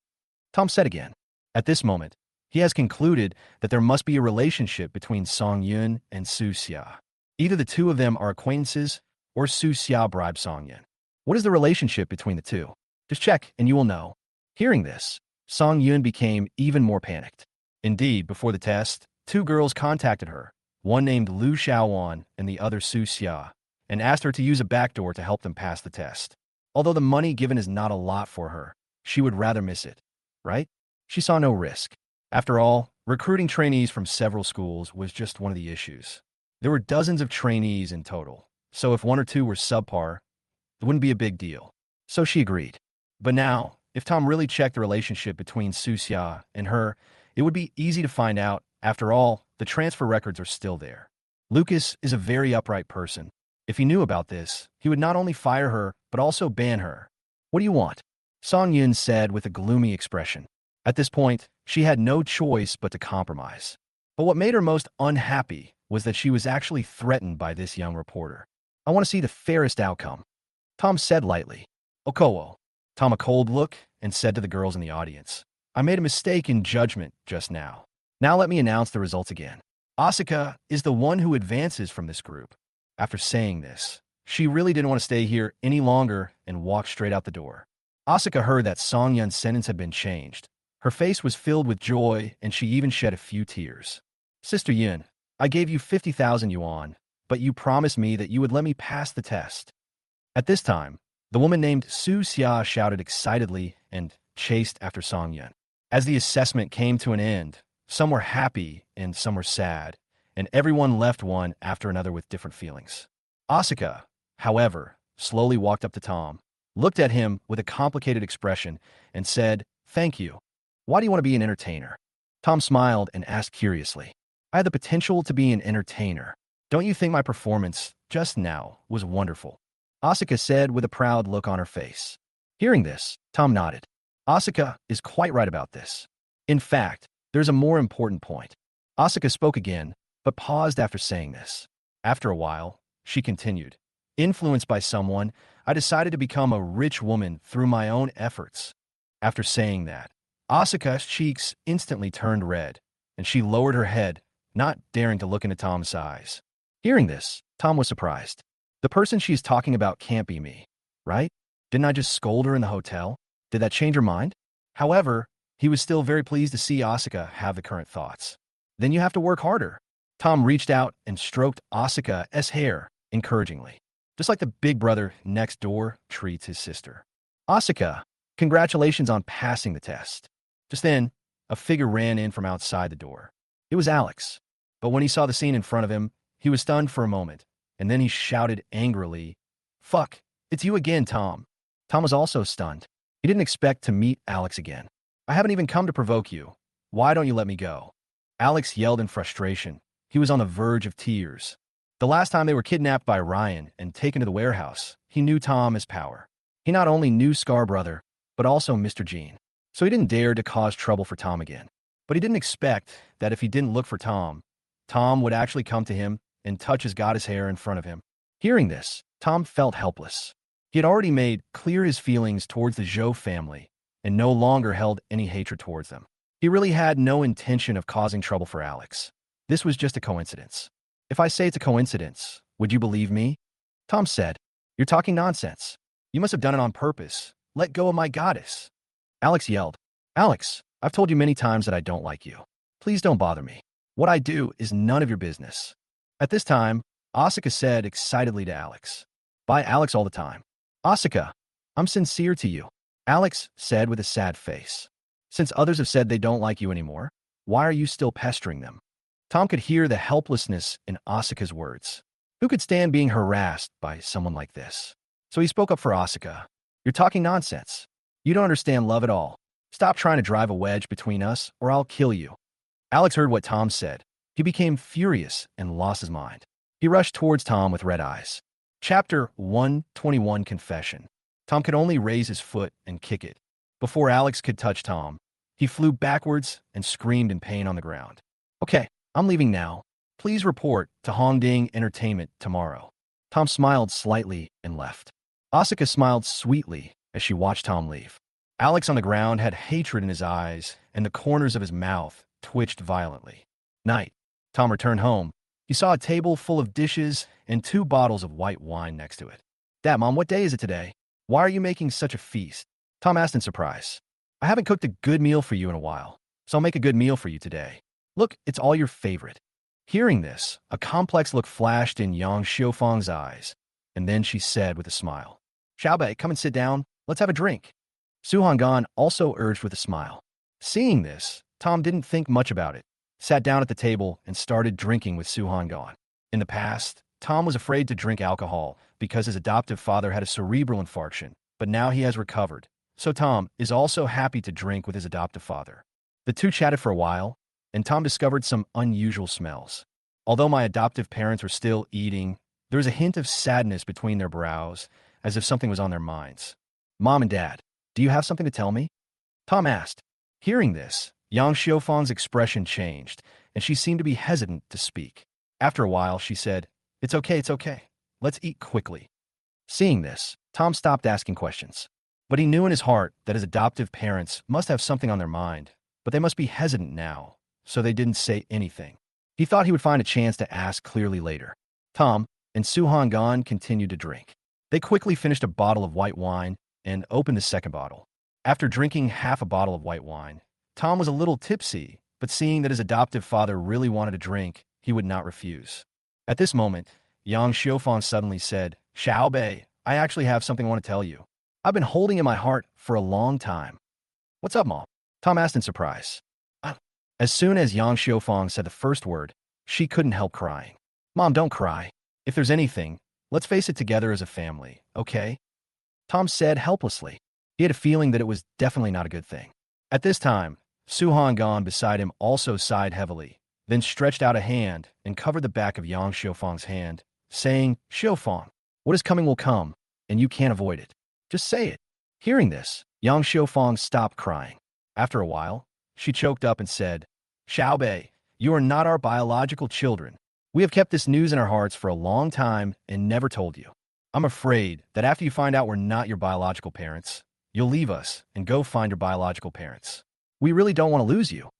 Tom said again. At this moment, he has concluded that there must be a relationship between Songyun and Susia. Either the two of them are acquaintances, or Susia bribed Songyun. What is the relationship between the two? Just check and you will know. Hearing this, Songyun became even more panicked. Indeed, before the test, 2 girls contacted her, one named Lu Xiaowan and the other Susia, and asked her to use a backdoor to help them pass the test. Although the money given is not a lot for her, she would rather miss it, right? She saw no risk. After all, recruiting trainees from several schools was just one of the issues. There were dozens of trainees in total, so if 1 or 2 were subpar, it wouldn't be a big deal. So she agreed. But now, if Tom really checked the relationship between Susia and her, it would be easy to find out. After all, the transfer records are still there. Lucas is a very upright person. If he knew about this, he would not only fire her, but also ban her. "What do you want?" Songyun said with a gloomy expression. At this point, she had no choice but to compromise. But what made her most unhappy was that she was actually threatened by this young reporter. "I want to see the fairest outcome," Tom said lightly. "Okowo." Tom a cold look and said to the girls in the audience, "I made a mistake in judgment just now. Now let me announce the results again. Asuka is the one who advances from this group." After saying this, she really didn't want to stay here any longer and walked straight out the door. Asuka heard that Songyun's sentence had been changed. Her face was filled with joy, and she even shed a few tears. "Sister Yun, I gave you 50,000 yuan, but you promised me that you would let me pass the test." At this time, the woman named Susia shouted excitedly and chased after Songyun. As the assessment came to an end, some were happy and some were sad, and everyone left one after another with different feelings. Asuka, however, slowly walked up to Tom, looked at him with a complicated expression, and said, "Thank you. Why do you want to be an entertainer?" Tom smiled and asked curiously, "I had the potential to be an entertainer. Don't you think my performance just now was wonderful?" Asuka said with a proud look on her face. Hearing this, Tom nodded. Asuka is quite right about this. In fact, there's a more important point. Asuka spoke again, but paused after saying this. After a while, she continued, "Influenced by someone, I decided to become a rich woman through my own efforts." After saying that, Asuka's cheeks instantly turned red, and she lowered her head, not daring to look into Tom's eyes. Hearing this, Tom was surprised. The person she's talking about can't be me, right? Didn't I just scold her in the hotel? Did that change her mind? However, he was still very pleased to see Asuka have the current thoughts. Then you have to work harder. Tom reached out and stroked Asuka's hair encouragingly, just like the big brother next door treats his sister. "Asuka, congratulations on passing the test." Just then, a figure ran in from outside the door. It was Alex. But when he saw the scene in front of him, he was stunned for a moment, and then he shouted angrily, "Fuck, it's you again, Tom." Tom was also stunned. He didn't expect to meet Alex again. "I haven't even come to provoke you. Why don't you let me go?" Alex yelled in frustration. He was on the verge of tears. The last time they were kidnapped by Ryan and taken to the warehouse, he knew Tom as power. He not only knew Scar Brother, but also Mr. Gene. So he didn't dare to cause trouble for Tom again. But he didn't expect that if he didn't look for Tom, Tom would actually come to him and touch his goddess hair in front of him. Hearing this, Tom felt helpless. He had already made clear his feelings towards the Zhao family and no longer held any hatred towards them. He really had no intention of causing trouble for Alex. This was just a coincidence. "If I say it's a coincidence, would you believe me?" Tom said. "You're talking nonsense. You must have done it on purpose. Let go of my goddess." Alex yelled, "Alex, I've told you many times that I don't like you. Please don't bother me. What I do is none of your business." At this time, Asuka said excitedly to Alex, "Bye Alex all the time." "Asuka, I'm sincere to you," Alex said with a sad face. "Since others have said they don't like you anymore, why are you still pestering them?" Tom could hear the helplessness in Asuka's words. Who could stand being harassed by someone like this? So he spoke up for Asuka. "You're talking nonsense. You don't understand love at all. Stop trying to drive a wedge between us, or I'll kill you." Alex heard what Tom said. He became furious and lost his mind. He rushed towards Tom with red eyes. Chapter 121 Confession. Tom could only raise his foot and kick it. Before Alex could touch Tom, he flew backwards and screamed in pain on the ground. "Okay, I'm leaving now. Please report to Hongding Entertainment tomorrow." Tom smiled slightly and left. Asuka smiled sweetly as she watched Tom leave. Alex on the ground had hatred in his eyes, and the corners of his mouth twitched violently. Night. Tom returned home. He saw a table full of dishes and 2 bottles of white wine next to it. "Dad, Mom, what day is it today? Why are you making such a feast?" Tom asked in surprise. "I haven't cooked a good meal for you in a while, so I'll make a good meal for you today. Look, it's all your favorite." Hearing this, a complex look flashed in Yang Xiufang's eyes, and then she said with a smile, "Xiaobei, come and sit down. Let's have a drink." Su Honggan also urged with a smile. Seeing this, Tom didn't think much about it, sat down at the table and started drinking with Su Honggan. In the past, Tom was afraid to drink alcohol because his adoptive father had a cerebral infarction, but now he has recovered. So Tom is also happy to drink with his adoptive father. The two chatted for a while, and Tom discovered some unusual smells. Although my adoptive parents were still eating, there was a hint of sadness between their brows, as if something was on their minds. "Mom and Dad, do you have something to tell me?" Tom asked. Hearing this, Yang Xiufang's expression changed, and she seemed to be hesitant to speak. After a while, she said, it's okay. Let's eat quickly." Seeing this, Tom stopped asking questions. But he knew in his heart that his adoptive parents must have something on their mind, but they must be hesitant now, so they didn't say anything. He thought he would find a chance to ask clearly later. Tom and Su Honggan continued to drink. They quickly finished a bottle of white wine and opened the second bottle. After drinking half a bottle of white wine, Tom was a little tipsy, but seeing that his adoptive father really wanted a drink, he would not refuse. At this moment, Yang Xiufang suddenly said, "Xiaobei, I actually have something I want to tell you. I've been holding in my heart for a long time." "What's up, Mom?" Tom asked in surprise. "Ah." As soon as Yang Xiufang said the first word, she couldn't help crying. Mom, don't cry. If there's anything, let's face it together as a family, okay? Tom said helplessly. He had a feeling that it was definitely not a good thing. At this time, Su Hangan beside him also sighed heavily, then stretched out a hand and covered the back of Yang Xiufang's hand, saying, Xiufang, what is coming will come, and you can't avoid it. Just say it. Hearing this, Yang Xiufang stopped crying. After a while, she choked up and said, Xiaobei, you are not our biological children. We have kept this news in our hearts for a long time and never told you. I'm afraid that after you find out we're not your biological parents, you'll leave us and go find your biological parents. We really don't want to lose you.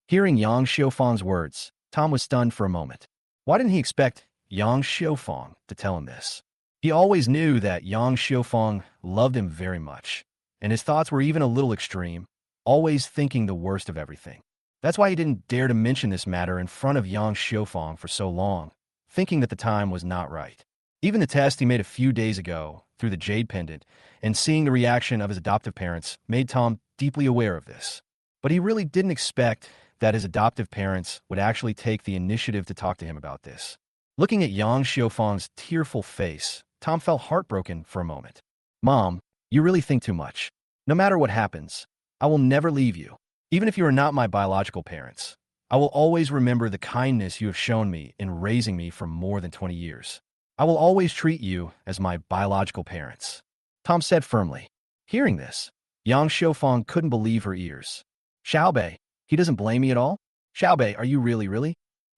Hearing Yang Xiufang's words, Tom was stunned for a moment. Why didn't he expect Yang Xiufang to tell him this? He always knew that Yang Xiufang loved him very much, and his thoughts were even a little extreme, always thinking the worst of everything. That's why he didn't dare to mention this matter in front of Yang Xiufang for so long, thinking that the time was not right. Even the test he made a few days ago through the Jade Pendant and seeing the reaction of his adoptive parents made Tom deeply aware of this. But he really didn't expect that his adoptive parents would actually take the initiative to talk to him about this. Looking at Yang Xiufang's tearful face, Tom felt heartbroken for a moment. Mom, you really think too much. No matter what happens, I will never leave you. Even if you are not my biological parents, I will always remember the kindness you have shown me in raising me for more than 20 years. I will always treat you as my biological parents, Tom said firmly. Hearing this, Yang Xiufang couldn't believe her ears. Xiaobei, he doesn't blame me at all? Xiaobei, are you really?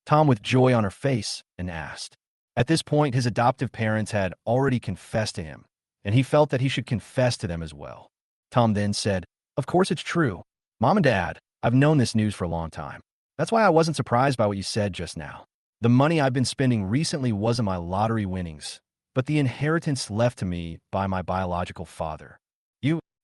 Tom with joy on her face and asked. At this point, his adoptive parents had already confessed to him, and he felt that he should confess to them as well. Tom then said, Of course it's true. Mom and Dad, I've known this news for a long time. That's why I wasn't surprised by what you said just now. The money I've been spending recently wasn't my lottery winnings, but the inheritance left to me by my biological father.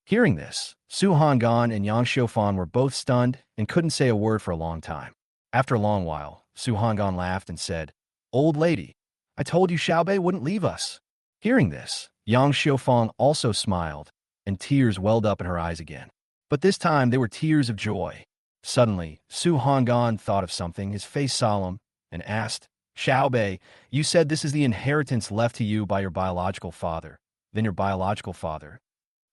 Hearing this, Su Hangan and Yang Xiufang were both stunned and couldn't say a word for a long time. After a long while, Su Hangan laughed and said, Old lady, I told you Xiaobei wouldn't leave us. Hearing this, Yang Xiufang also smiled, and tears welled up in her eyes again. But this time they were tears of joy. Suddenly, Su Hangan thought of something, his face solemn, and asked, Xiaobei, you said this is the inheritance left to you by your biological father. Then your biological father.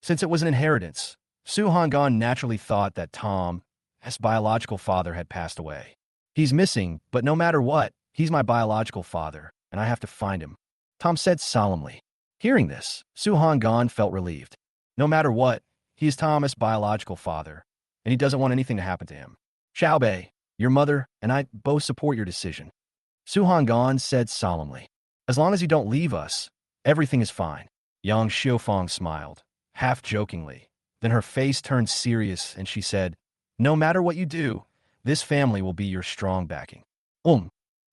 Since it was an inheritance, Su Hangan naturally thought that Tom, his biological father, had passed away. He's missing, but no matter what, he's my biological father, and I have to find him, Tom said solemnly. Hearing this, Su Hangan felt relieved. No matter what, he is Tom's biological father, and he doesn't want anything to happen to him. Xiaobei, your mother and I both support your decision, Su Hangan said solemnly. As long as you don't leave us, everything is fine. Yang Xiufang smiled, half jokingly. Then her face turned serious and she said, No matter what you do, this family will be your strong backing.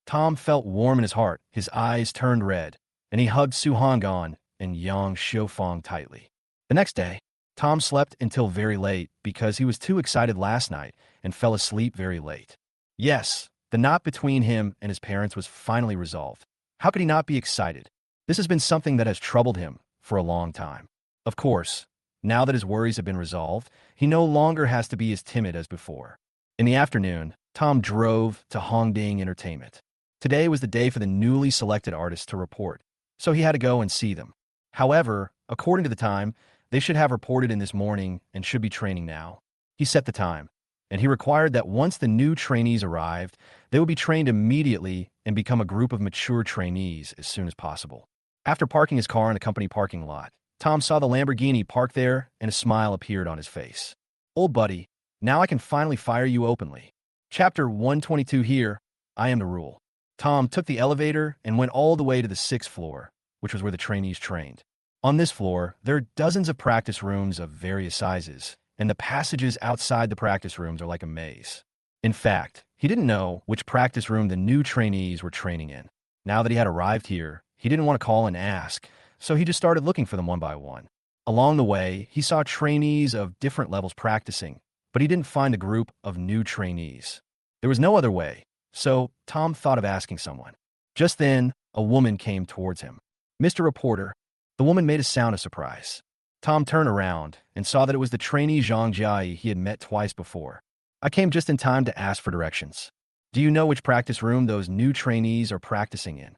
Tom felt warm in his heart, his eyes turned red, and he hugged Su Hangan and Yang Xiufang tightly. The next day, Tom slept until very late because he was too excited last night and fell asleep very late. Yes, the knot between him and his parents was finally resolved. How could he not be excited? This has been something that has troubled him for a long time. Of course, now that his worries have been resolved, he no longer has to be as timid as before. In the afternoon, Tom drove to Hongding Entertainment. Today was the day for the newly selected artists to report, so he had to go and see them. However, according to the time, they should have reported in this morning and should be training now. He set the time, and he required that once the new trainees arrived, they would be trained immediately and become a group of mature trainees as soon as possible. After parking his car in the company parking lot, Tom saw the Lamborghini parked there and a smile appeared on his face. Old buddy, now I can finally fire you openly. Chapter 122 here, I am the rule. Tom took the elevator and went all the way to the 6th floor, which was where the trainees trained. On this floor, there are dozens of practice rooms of various sizes, and the passages outside the practice rooms are like a maze. In fact, he didn't know which practice room the new trainees were training in. Now that he had arrived here, he didn't want to call and ask, so he just started looking for them one by one. Along the way, he saw trainees of different levels practicing, but he didn't find a group of new trainees. There was no other way, so Tom thought of asking someone. Just then, a woman came towards him. Mr. Reporter, the woman made a sound of surprise. Tom turned around and saw that it was the trainee Zhang Jiai he had met twice before. I came just in time to ask for directions. Do you know which practice room those new trainees are practicing in?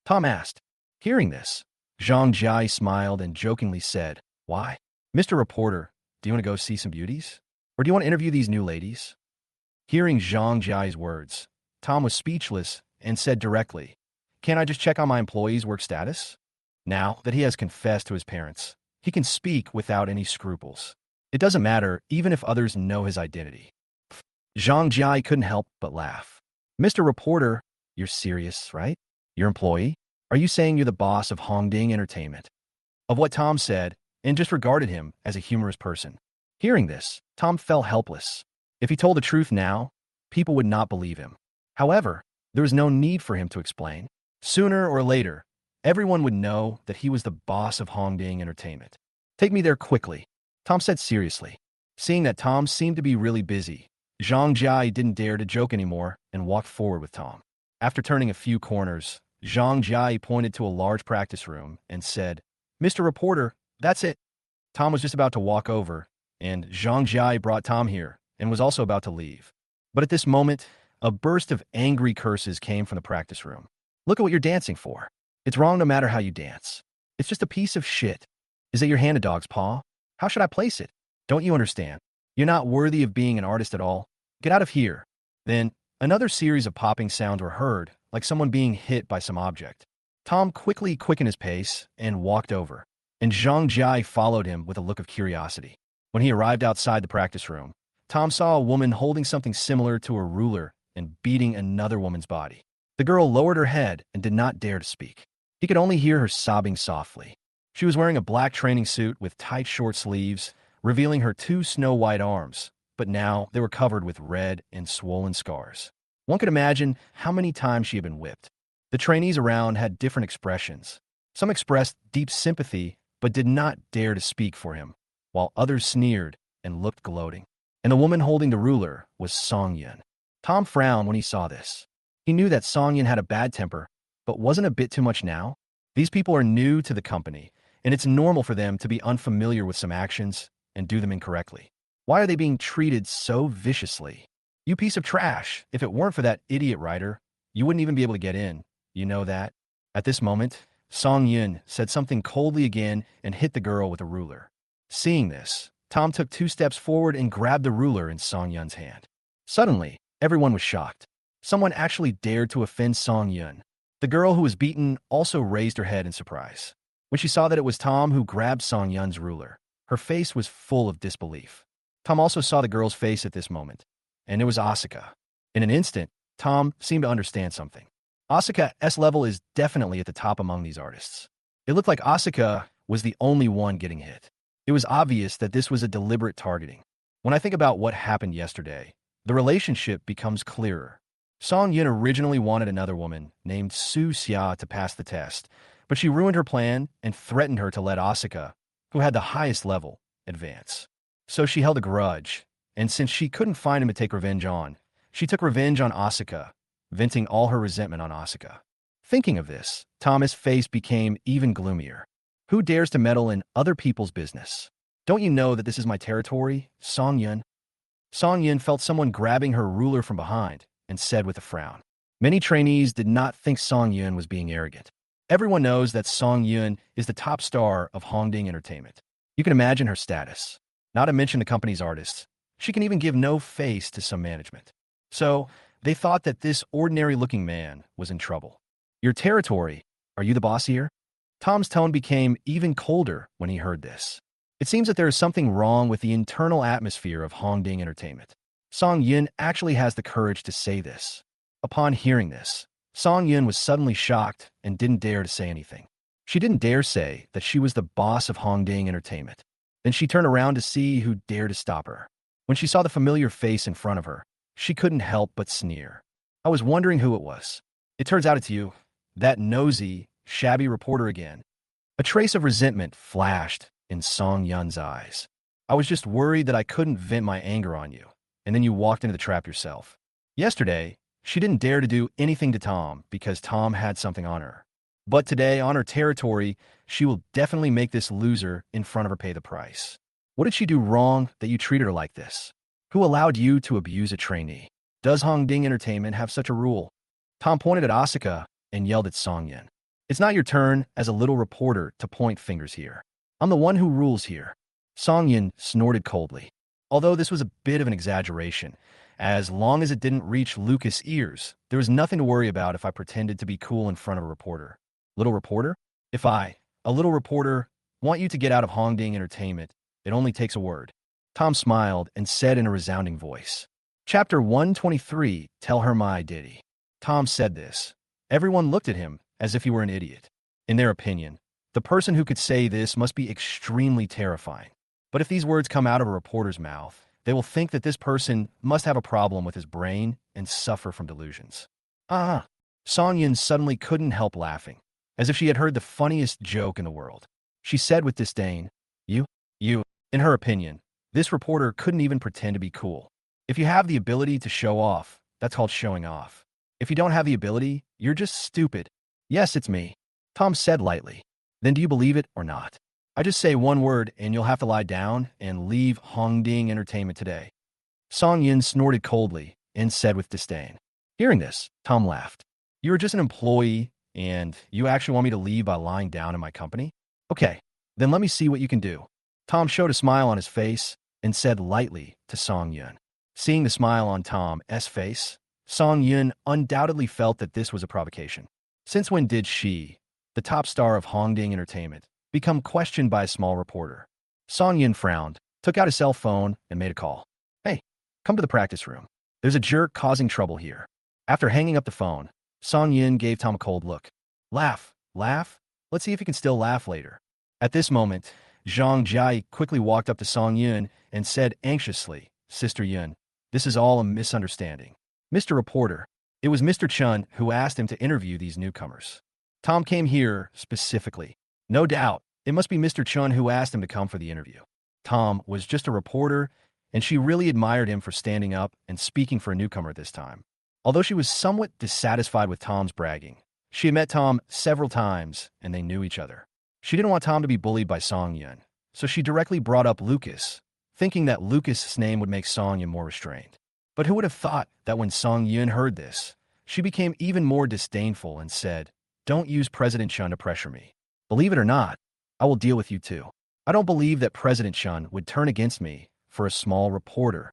Tom asked. Hearing this, Zhang Jiai smiled and jokingly said, Why? Mr. Reporter, do you want to go see some beauties? Or do you want to interview these new ladies? Hearing Zhang Jiai's words, Tom was speechless and said directly, Can't I just check on my employee's work status? Now that he has confessed to his parents, he can speak without any scruples. It doesn't matter even if others know his identity. Zhang Jiai couldn't help but laugh. Mr. Reporter, you're serious, right? Your employee? Are you saying you're the boss of Hongding Entertainment? Of what Tom said, and just regarded him as a humorous person. Hearing this, Tom felt helpless. If he told the truth now, people would not believe him. However, there was no need for him to explain. Sooner or later, everyone would know that he was the boss of Hongding Entertainment. Take me there quickly, Tom said seriously. Seeing that Tom seemed to be really busy, Zhang Jiai didn't dare to joke anymore and walked forward with Tom. After turning a few corners, Zhang Jiai pointed to a large practice room and said, Mr. Reporter, that's it. Tom was just about to walk over, and Zhang Jiai brought Tom here and was also about to leave. But at this moment, a burst of angry curses came from the practice room. Look at what you're dancing for. It's wrong no matter how you dance. It's just a piece of shit. Is that your hand a dog's paw? How should I place it? Don't you understand? You're not worthy of being an artist at all. Get out of here. Then, another series of popping sounds were heard, like someone being hit by some object. Tom quickly quickened his pace and walked over, and Zhang Jiai followed him with a look of curiosity. When he arrived outside the practice room, Tom saw a woman holding something similar to a ruler and beating another woman's body. The girl lowered her head and did not dare to speak. He could only hear her sobbing softly. She was wearing a black training suit with tight short sleeves, revealing her two snow-white arms, but now they were covered with red and swollen scars. One could imagine how many times she had been whipped. The trainees around had different expressions. Some expressed deep sympathy, but did not dare to speak for him, while others sneered and looked gloating. And the woman holding the ruler was Song Yun. Tom frowned when he saw this. He knew that Song Yun had a bad temper, but wasn't a bit too much now? These people are new to the company, and it's normal for them to be unfamiliar with some actions and do them incorrectly. Why are they being treated so viciously? You piece of trash. If it weren't for that idiot writer, you wouldn't even be able to get in. You know that? At this moment, Song Yun said something coldly again and hit the girl with a ruler. Seeing this, Tom took 2 steps forward and grabbed the ruler in Song Yun's hand. Suddenly, everyone was shocked. Someone actually dared to offend Song Yun. The girl who was beaten also raised her head in surprise. When she saw that it was Tom who grabbed Song Yun's ruler, her face was full of disbelief. Tom also saw the girl's face at this moment, and it was Asuka. In an instant, Tom seemed to understand something. Asuka's level is definitely at the top among these artists. It looked like Asuka was the only one getting hit. It was obvious that this was a deliberate targeting. When I think about what happened yesterday, the relationship becomes clearer. Song Yun originally wanted another woman named Su Xia to pass the test, but she ruined her plan and threatened her to let Asuka, who had the highest level, advance. So she held a grudge, and since she couldn't find him to take revenge on, she took revenge on Asuka, venting all her resentment on Asuka. Thinking of this, Thomas' face became even gloomier. Who dares to meddle in other people's business? Don't you know that this is my territory, Song Yun? Song Yun felt someone grabbing her ruler from behind and said with a frown. Many trainees did not think Song Yun was being arrogant. Everyone knows that Song Yun is the top star of Hongding Entertainment. You can imagine her status. Not to mention the company's artists. She can even give no face to some management. So, they thought that this ordinary-looking man was in trouble. Your territory? Are you the boss here? Tom's tone became even colder when he heard this. It seems that there is something wrong with the internal atmosphere of Hongding Entertainment. Song Yun actually has the courage to say this. Upon hearing this, Song Yun was suddenly shocked and didn't dare to say anything. She didn't dare say that she was the boss of Hongding Entertainment. Then she turned around to see who dared to stop her. When she saw the familiar face in front of her, she couldn't help but sneer. I was wondering who it was. It turns out it's you, that nosy, shabby reporter again. A trace of resentment flashed in Song Yun's eyes. I was just worried that I couldn't vent my anger on you, and then you walked into the trap yourself. Yesterday, she didn't dare to do anything to Tom because Tom had something on her. But today, on her territory, she will definitely make this loser in front of her pay the price. What did she do wrong that you treated her like this? Who allowed you to abuse a trainee? Does Hongding Entertainment have such a rule? Tom pointed at Asuka and yelled at Songyun. It's not your turn as a little reporter to point fingers here. I'm the one who rules here. Songyun snorted coldly. Although this was a bit of an exaggeration, as long as it didn't reach Lucas' ears, there was nothing to worry about if I pretended to be cool in front of a reporter. Little reporter? If I, a little reporter, want you to get out of Hongding Entertainment, it only takes a word. Tom smiled and said in a resounding voice. Chapter 123, Tell Her My Ditty. Tom said this. Everyone looked at him as if he were an idiot. In their opinion, the person who could say this must be extremely terrifying. But if these words come out of a reporter's mouth, they will think that this person must have a problem with his brain and suffer from delusions. Songyun suddenly couldn't help laughing, as if she had heard the funniest joke in the world. She said with disdain, You. In her opinion, this reporter couldn't even pretend to be cool. If you have the ability to show off, that's called showing off. If you don't have the ability, you're just stupid. Yes, it's me. Tom said lightly. Then do you believe it or not? I just say one word and you'll have to lie down and leave Hongding Entertainment today. Songyun snorted coldly and said with disdain. Hearing this, Tom laughed. You're just an employee and you actually want me to leave by lying down in my company? Okay, then let me see what you can do. Tom showed a smile on his face and said lightly to Songyun. Seeing the smile on Tom's face, Songyun undoubtedly felt that this was a provocation. Since when did she, the top star of Hongding Entertainment, become questioned by a small reporter? Songyun frowned, took out his cell phone, and made a call. Hey, come to the practice room. There's a jerk causing trouble here. After hanging up the phone, Songyun gave Tom a cold look. Laugh. Let's see if you can still laugh later. At this moment, Zhang Jia quickly walked up to Songyun and said anxiously, Sister Yun, this is all a misunderstanding. Mr. Reporter, it was Mr. Chun who asked him to interview these newcomers. Tom came here specifically. No doubt, it must be Mr. Chun who asked him to come for the interview. Tom was just a reporter, and she really admired him for standing up and speaking for a newcomer this time. Although she was somewhat dissatisfied with Tom's bragging, she had met Tom several times, and they knew each other. She didn't want Tom to be bullied by Songyun, so she directly brought up Lucas, thinking that Lucas' name would make Songyun more restrained. But who would have thought that when Songyun heard this, she became even more disdainful and said, Don't use President Chun to pressure me. Believe it or not, I will deal with you too. I don't believe that President Chun would turn against me for a small reporter.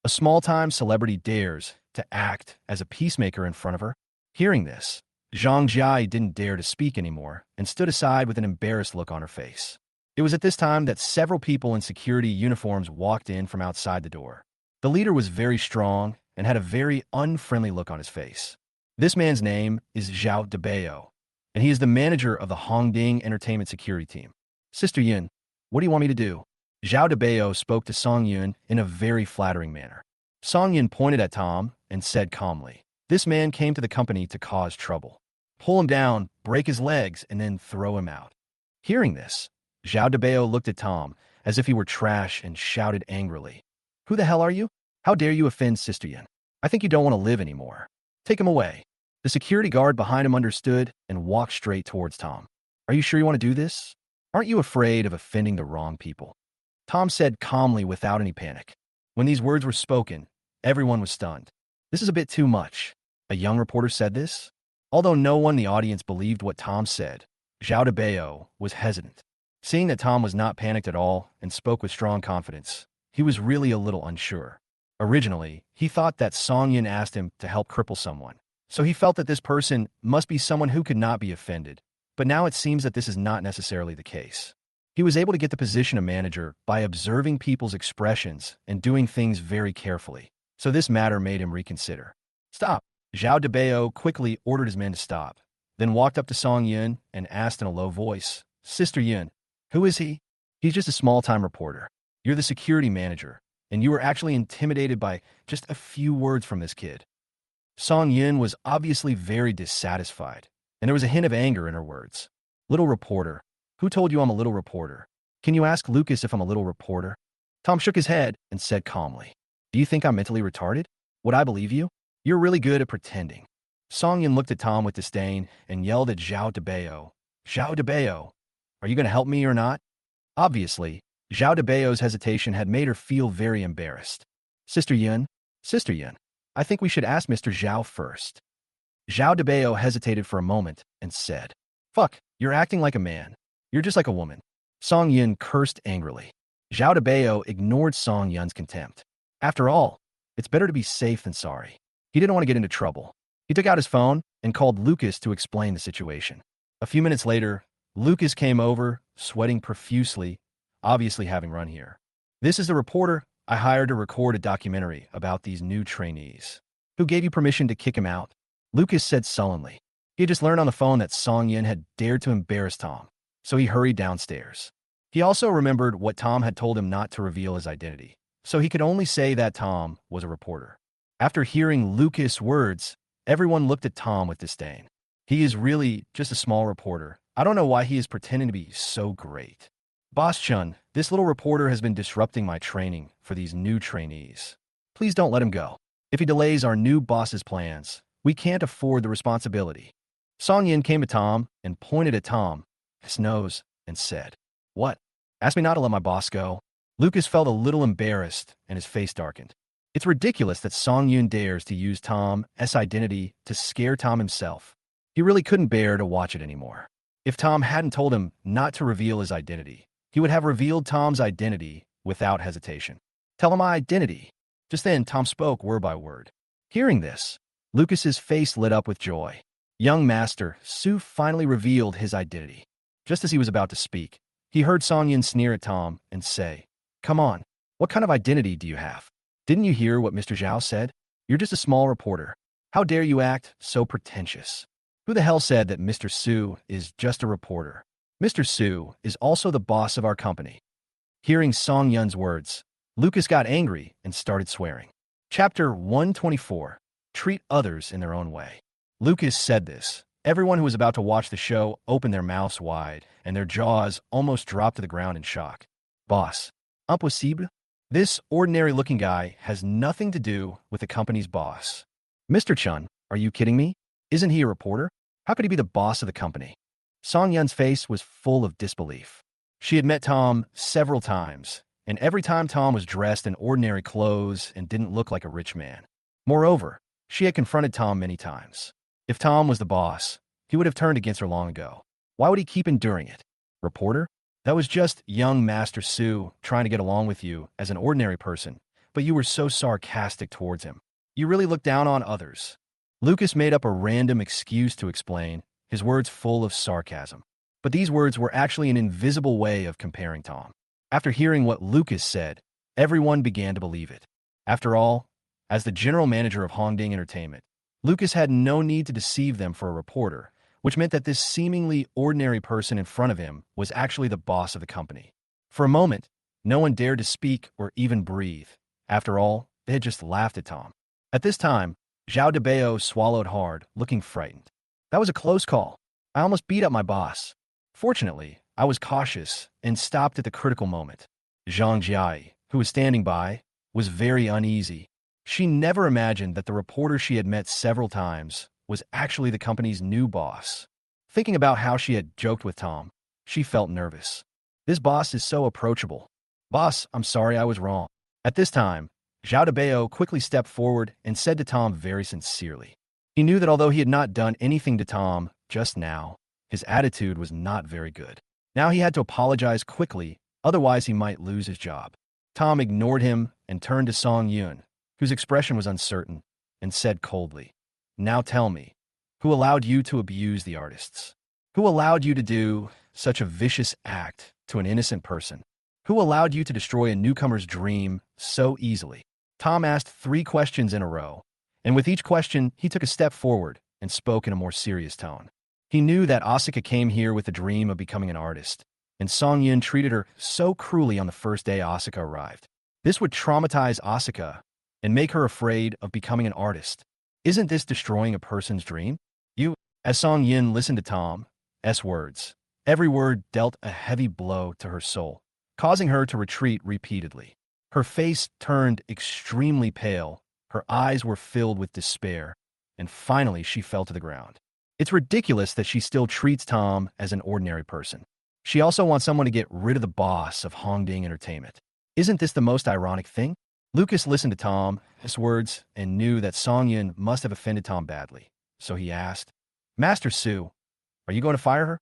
A small-time celebrity dares to act as a peacemaker in front of her. Hearing this, Zhang Jia didn't dare to speak anymore and stood aside with an embarrassed look on her face. It was at this time that several people in security uniforms walked in from outside the door. The leader was very strong and had a very unfriendly look on his face. This man's name is Zhao Debao, and he is the manager of the Hongding Entertainment security team. Sister Yun, what do you want me to do? Zhao Debao spoke to Songyun in a very flattering manner. Songyun pointed at Tom and said calmly, This man came to the company to cause trouble. Pull him down, break his legs, and then throw him out. Hearing this, Zhao Debao looked at Tom as if he were trash and shouted angrily, Who the hell are you? How dare you offend Sister Yun? I think you don't want to live anymore. Take him away. The security guard behind him understood and walked straight towards Tom. Are you sure you want to do this? Aren't you afraid of offending the wrong people? Tom said calmly without any panic. When these words were spoken, everyone was stunned. This is a bit too much. A young reporter said this? Although no one in the audience believed what Tom said, Zhao Debao was hesitant. Seeing that Tom was not panicked at all and spoke with strong confidence, he was really a little unsure. Originally, he thought that Songyun asked him to help cripple someone, so he felt that this person must be someone who could not be offended. But now it seems that this is not necessarily the case. He was able to get the position of manager by observing people's expressions and doing things very carefully, so this matter made him reconsider. Stop! Zhao Debao quickly ordered his men to stop, then walked up to Songyun and asked in a low voice, Sister Yun, who is he? He's just a small-time reporter. You're the security manager, and you were actually intimidated by just a few words from this kid. Songyun was obviously very dissatisfied, and there was a hint of anger in her words. Little reporter. Who told you I'm a little reporter? Can you ask Lucas if I'm a little reporter? Tom shook his head and said calmly, Do you think I'm mentally retarded? Would I believe you? You're really good at pretending. Song Yin looked at Tom with disdain and yelled at Zhao Debao. Zhao Debao, are you going to help me or not? Obviously, Zhao Debao's hesitation had made her feel very embarrassed. Sister Yun, I think we should ask Mr. Zhao first. Zhao Debao hesitated for a moment and said, Fuck, you're acting like a man. You're just like a woman. Song Yin cursed angrily. Zhao Debao ignored Song Yun's contempt. After all, it's better to be safe than sorry. He didn't want to get into trouble. He took out his phone and called Lucas to explain the situation. A few minutes later, Lucas came over, sweating profusely, obviously having run here. This is the reporter I hired to record a documentary about these new trainees. Who gave you permission to kick him out? Lucas said sullenly. He had just learned on the phone that Song Yin had dared to embarrass Tom, so he hurried downstairs. He also remembered what Tom had told him not to reveal his identity, so he could only say that Tom was a reporter. After hearing Lucas' words, everyone looked at Tom with disdain. He is really just a small reporter. I don't know why he is pretending to be so great. Boss Chun, this little reporter has been disrupting my training for these new trainees. Please don't let him go. If he delays our new boss's plans, we can't afford the responsibility. Song Yin came to Tom and pointed at Tom, his nose, and said, What? Ask me not to let my boss go. Lucas felt a little embarrassed and his face darkened. It's ridiculous that Song Yin dares to use Tom's identity to scare Tom himself. He really couldn't bear to watch it anymore. If Tom hadn't told him not to reveal his identity, he would have revealed Tom's identity without hesitation. Tell him my identity. Just then, Tom spoke word by word. Hearing this, Lucas's face lit up with joy. Young Master Su finally revealed his identity. Just as he was about to speak, he heard Song Yin sneer at Tom and say, Come on, what kind of identity do you have? Didn't you hear what Mr. Zhao said? You're just a small reporter. How dare you act so pretentious? Who the hell said that Mr. Su is just a reporter? Mr. Su is also the boss of our company. Hearing Song Yun's words, Lucas got angry and started swearing. Chapter 124. Treat others in their own way. Lucas said this. Everyone who was about to watch the show opened their mouths wide, and their jaws almost dropped to the ground in shock. Boss. Impossible? This ordinary-looking guy has nothing to do with the company's boss. Mr. Chun, are you kidding me? Isn't he a reporter? How could he be the boss of the company? Song Yun's face was full of disbelief. She had met Tom several times, and every time Tom was dressed in ordinary clothes and didn't look like a rich man. Moreover, she had confronted Tom many times. If Tom was the boss, he would have turned against her long ago. Why would he keep enduring it? Reporter? That was just young Master Su trying to get along with you as an ordinary person, but you were so sarcastic towards him. You really look down on others. Lucas made up a random excuse to explain, his words full of sarcasm. But these words were actually an invisible way of comparing Tom. After hearing what Lucas said, everyone began to believe it. After all, as the general manager of Hongding Entertainment, Lucas had no need to deceive them for a reporter, which meant that this seemingly ordinary person in front of him was actually the boss of the company. For a moment, no one dared to speak or even breathe. After all, they had just laughed at Tom. At this time, Zhao Debao swallowed hard, looking frightened. That was a close call. I almost beat up my boss. Fortunately, I was cautious and stopped at the critical moment. Zhang Jiai, who was standing by, was very uneasy. She never imagined that the reporter she had met several times was actually the company's new boss. Thinking about how she had joked with Tom, she felt nervous. This boss is so approachable. Boss, I'm sorry I was wrong. At this time, Zhao Debao quickly stepped forward and said to Tom very sincerely. He knew that although he had not done anything to Tom just now, his attitude was not very good. Now he had to apologize quickly, otherwise he might lose his job. Tom ignored him and turned to Song Yun, whose expression was uncertain, and said coldly, Now tell me, who allowed you to abuse the artists? Who allowed you to do such a vicious act to an innocent person? Who allowed you to destroy a newcomer's dream so easily? Tom asked 3 questions in a row, and with each question, he took a step forward and spoke in a more serious tone. He knew that Asuka came here with the dream of becoming an artist, and Song Yun treated her so cruelly on the first day Asuka arrived. This would traumatize Asuka and make her afraid of becoming an artist. Isn't this destroying a person's dream? As Song Yin listened to Tom's words, every word dealt a heavy blow to her soul, causing her to retreat repeatedly. Her face turned extremely pale, her eyes were filled with despair, and finally she fell to the ground. It's ridiculous that she still treats Tom as an ordinary person. She also wants someone to get rid of the boss of Hongding Entertainment. Isn't this the most ironic thing? Lucas listened to Tom's words and knew that Song Yun must have offended Tom badly. So he asked, Master Su, are you going to fire her?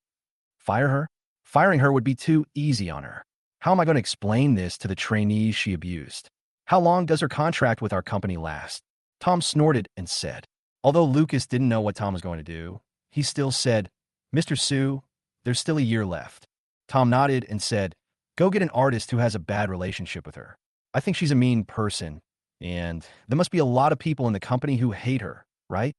Fire her? Firing her would be too easy on her. How am I going to explain this to the trainees she abused? How long does her contract with our company last? Tom snorted and said. Although Lucas didn't know what Tom was going to do, he still said, Mr. Su, there's still a year left. Tom nodded and said, go get an artist who has a bad relationship with her. I think she's a mean person, and there must be a lot of people in the company who hate her, right?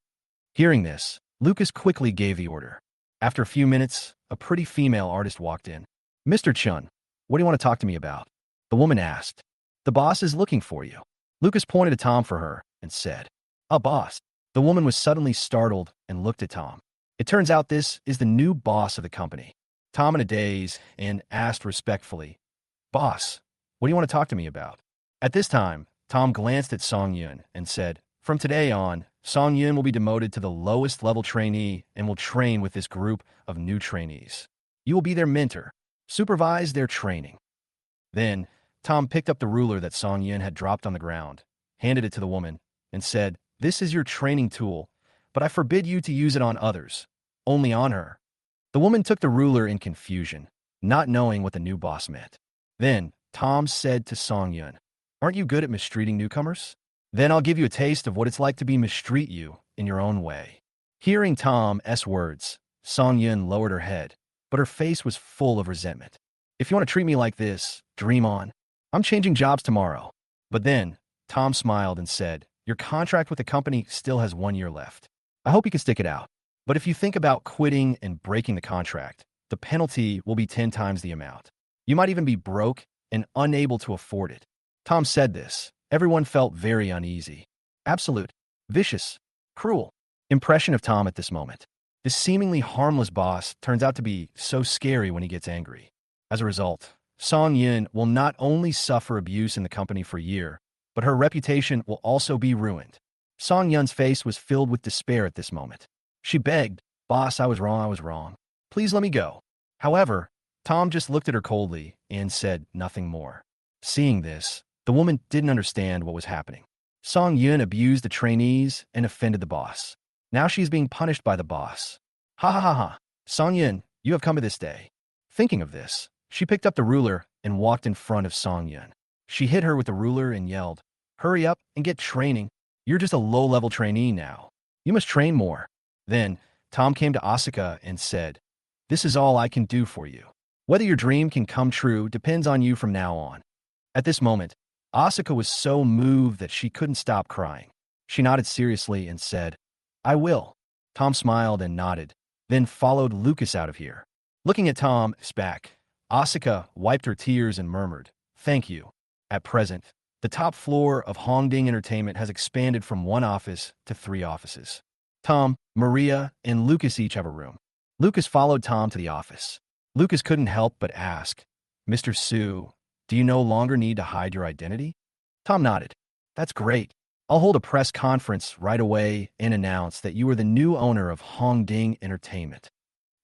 Hearing this, Lucas quickly gave the order. After a few minutes, a pretty female artist walked in. Mr. Chun, what do you want to talk to me about? The woman asked. The boss is looking for you. Lucas pointed to Tom for her and said, a boss. The woman was suddenly startled and looked at Tom. It turns out this is the new boss of the company. Tom in a daze and asked respectfully, Boss, what do you want to talk to me about? At this time, Tom glanced at Song Yun and said, from today on, Song Yun will be demoted to the lowest level trainee and will train with this group of new trainees. You will be their mentor, supervise their training. Then, Tom picked up the ruler that Song Yun had dropped on the ground, handed it to the woman, and said, this is your training tool, but I forbid you to use it on others, only on her. The woman took the ruler in confusion, not knowing what the new boss meant. Then, Tom said to Song Yun, aren't you good at mistreating newcomers? Then I'll give you a taste of what it's like to be mistreat you in your own way. Hearing Tom's words, Song Yun lowered her head, but her face was full of resentment. If you want to treat me like this, dream on. I'm changing jobs tomorrow. But then, Tom smiled and said, your contract with the company still has 1 year left. I hope you can stick it out. But if you think about quitting and breaking the contract, the penalty will be 10 times the amount. You might even be broke and unable to afford it. Tom said this. Everyone felt very uneasy. Absolute, vicious, cruel impression of Tom at this moment. This seemingly harmless boss turns out to be so scary when he gets angry. As a result, Song Yun will not only suffer abuse in the company for a year, but her reputation will also be ruined. Song Yun's face was filled with despair at this moment. She begged, Boss, I was wrong. Please let me go. However, Tom just looked at her coldly and said nothing more. Seeing this, the woman didn't understand what was happening. Song Yun abused the trainees and offended the boss. Now she's being punished by the boss. Ha ha ha ha. Song Yun, you have come to this day. Thinking of this, she picked up the ruler and walked in front of Song Yun. She hit her with the ruler and yelled, hurry up and get training. You're just a low-level trainee now. You must train more. Then, Tom came to Asuka and said, this is all I can do for you. Whether your dream can come true depends on you from now on. At this moment, Asuka was so moved that she couldn't stop crying. She nodded seriously and said, I will. Tom smiled and nodded, then followed Lucas out of here. Looking at Tom's back, Asuka wiped her tears and murmured, thank you. At present, the top floor of Hongding Entertainment has expanded from 1 office to 3 offices. Tom, Maria, and Lucas each have a room. Lucas followed Tom to the office. Lucas couldn't help but ask, Mr. Su, do you no longer need to hide your identity? Tom nodded. That's great. I'll hold a press conference right away and announce that you are the new owner of Hongding Entertainment.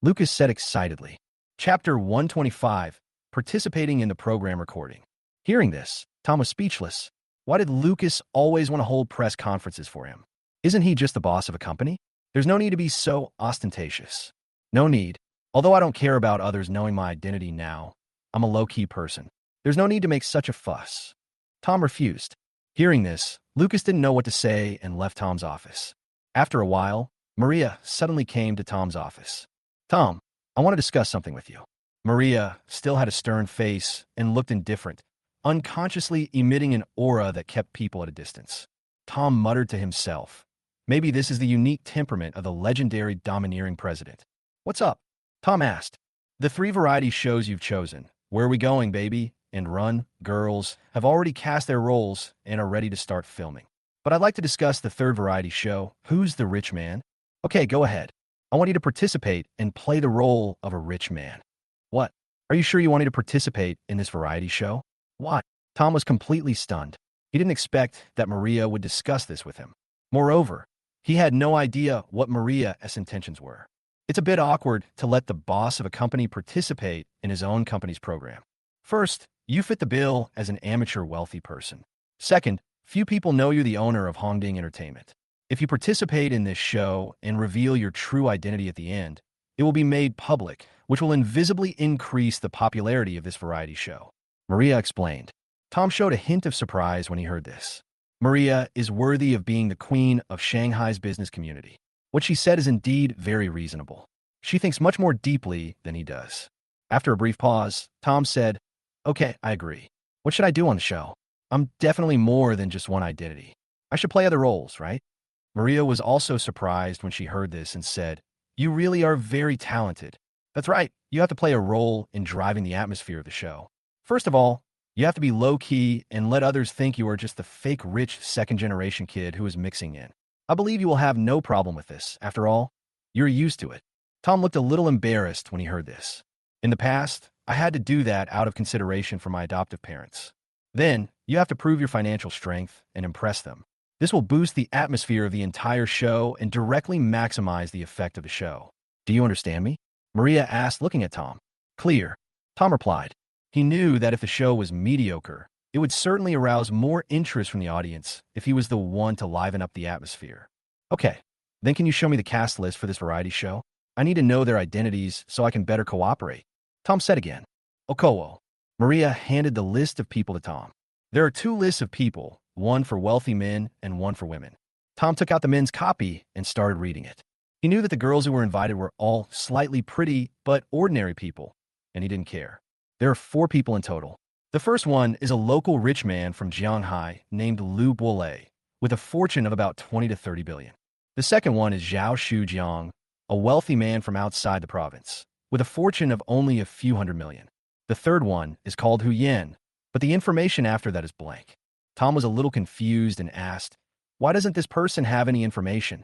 Lucas said excitedly. Chapter 125, Participating in the Program Recording. Hearing this, Tom was speechless. Why did Lucas always want to hold press conferences for him? Isn't he just the boss of a company? There's no need to be so ostentatious. No need. Although I don't care about others knowing my identity now, I'm a low-key person. There's no need to make such a fuss. Tom refused. Hearing this, Lucas didn't know what to say and left Tom's office. After a while, Maria suddenly came to Tom's office. Tom, I want to discuss something with you. Maria still had a stern face and looked indifferent, unconsciously emitting an aura that kept people at a distance. Tom muttered to himself, maybe this is the unique temperament of the legendary domineering president. What's up? Tom asked. The 3 variety shows you've chosen, Where Are We Going, Baby, and Run, Girls, have already cast their roles and are ready to start filming. But I'd like to discuss the 3rd variety show, Who's the Rich Man? Okay, go ahead. I want you to participate and play the role of a rich man. What? Are you sure you wanted to participate in this variety show? What? Tom was completely stunned. He didn't expect that Maria would discuss this with him. Moreover, He had no idea what Maria's intentions were. It's a bit awkward to let the boss of a company participate in his own company's program. First, you fit the bill as an amateur wealthy person. Second, few people know you're the owner of Hongding Entertainment. If you participate in this show and reveal your true identity at the end, it will be made public, which will invisibly increase the popularity of this variety show. Maria explained. Tom showed a hint of surprise when he heard this. Maria is worthy of being the queen of Shanghai's business community. What she said is indeed very reasonable. She thinks much more deeply than he does. After a brief pause, Tom said, "Okay, I agree. What should I do on the show? I'm definitely more than just one identity. I should play other roles, right?" Maria was also surprised when she heard this and said, "You really are very talented. That's right, you have to play a role in driving the atmosphere of the show. First of all, you have to be low-key and let others think you are just the fake rich second-generation kid who is mixing in. I believe you will have no problem with this. After all, you're used to it." Tom looked a little embarrassed when he heard this. "In the past, I had to do that out of consideration for my adoptive parents. Then, you have to prove your financial strength and impress them. This will boost the atmosphere of the entire show and directly maximize the effect of the show. Do you understand me?" Maria asked, looking at Tom. "Clear," Tom replied. He knew that if the show was mediocre, it would certainly arouse more interest from the audience if he was the one to liven up the atmosphere. "Okay, then can you show me the cast list for this variety show? I need to know their identities so I can better cooperate," Tom said again. "Okowo." Maria handed the list of people to Tom. "There are two lists of people, one for wealthy men and one for women." Tom took out the men's copy and started reading it. He knew that the girls who were invited were all slightly pretty but ordinary people, and he didn't care. There are 4 people in total. The first one is a local rich man from Jianghai named Liu Bolei, with a fortune of about 20 to 30 billion. The second one is Zhao Shujiang, a wealthy man from outside the province, with a fortune of only a few hundred million. The third one is called Hu Yan, but the information after that is blank. Tom was a little confused and asked, "Why doesn't this person have any information?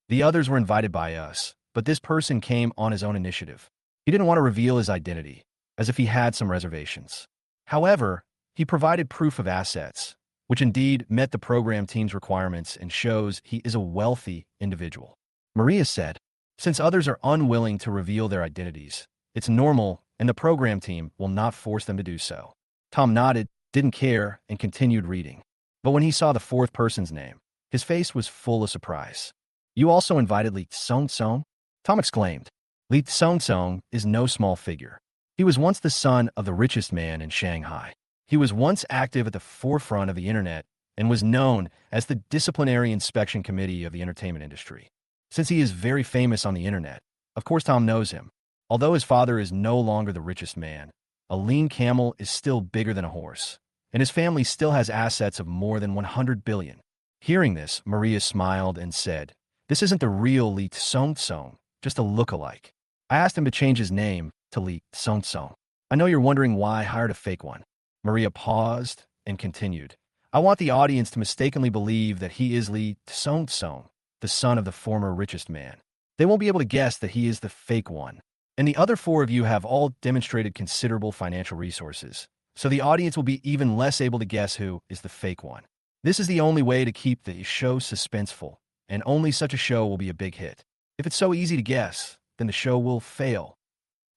The others were invited by us, but this person came on his own initiative." He didn't want to reveal his identity, as if he had some reservations. However, he provided proof of assets, which indeed met the program team's requirements and shows he is a wealthy individual. Maria said, "Since others are unwilling to reveal their identities, it's normal and the program team will not force them to do so." Tom nodded, didn't care, and continued reading. But when he saw the fourth person's name, his face was full of surprise. "You also invited Li Song-song?" Tom exclaimed. Li Song-song is no small figure. He was once the son of the richest man in Shanghai. He was once active at the forefront of the internet and was known as the disciplinary inspection committee of the entertainment industry. Since he is very famous on the internet, of course Tom knows him. Although his father is no longer the richest man, a lean camel is still bigger than a horse, and his family still has assets of more than 100 billion. Hearing this, Maria smiled and said, "This isn't the real Li Song-song, just a look-alike. I asked him to change his name to Li Song-song. I know you're wondering why I hired a fake one." Maria paused and continued, "I want the audience to mistakenly believe that he is Li Song-song, the son of the former richest man. They won't be able to guess that he is the fake one. And the other 4 of you have all demonstrated considerable financial resources, so the audience will be even less able to guess who is the fake one. This is the only way to keep the show suspenseful, and only such a show will be a big hit. If it's so easy to guess, then the show will fail."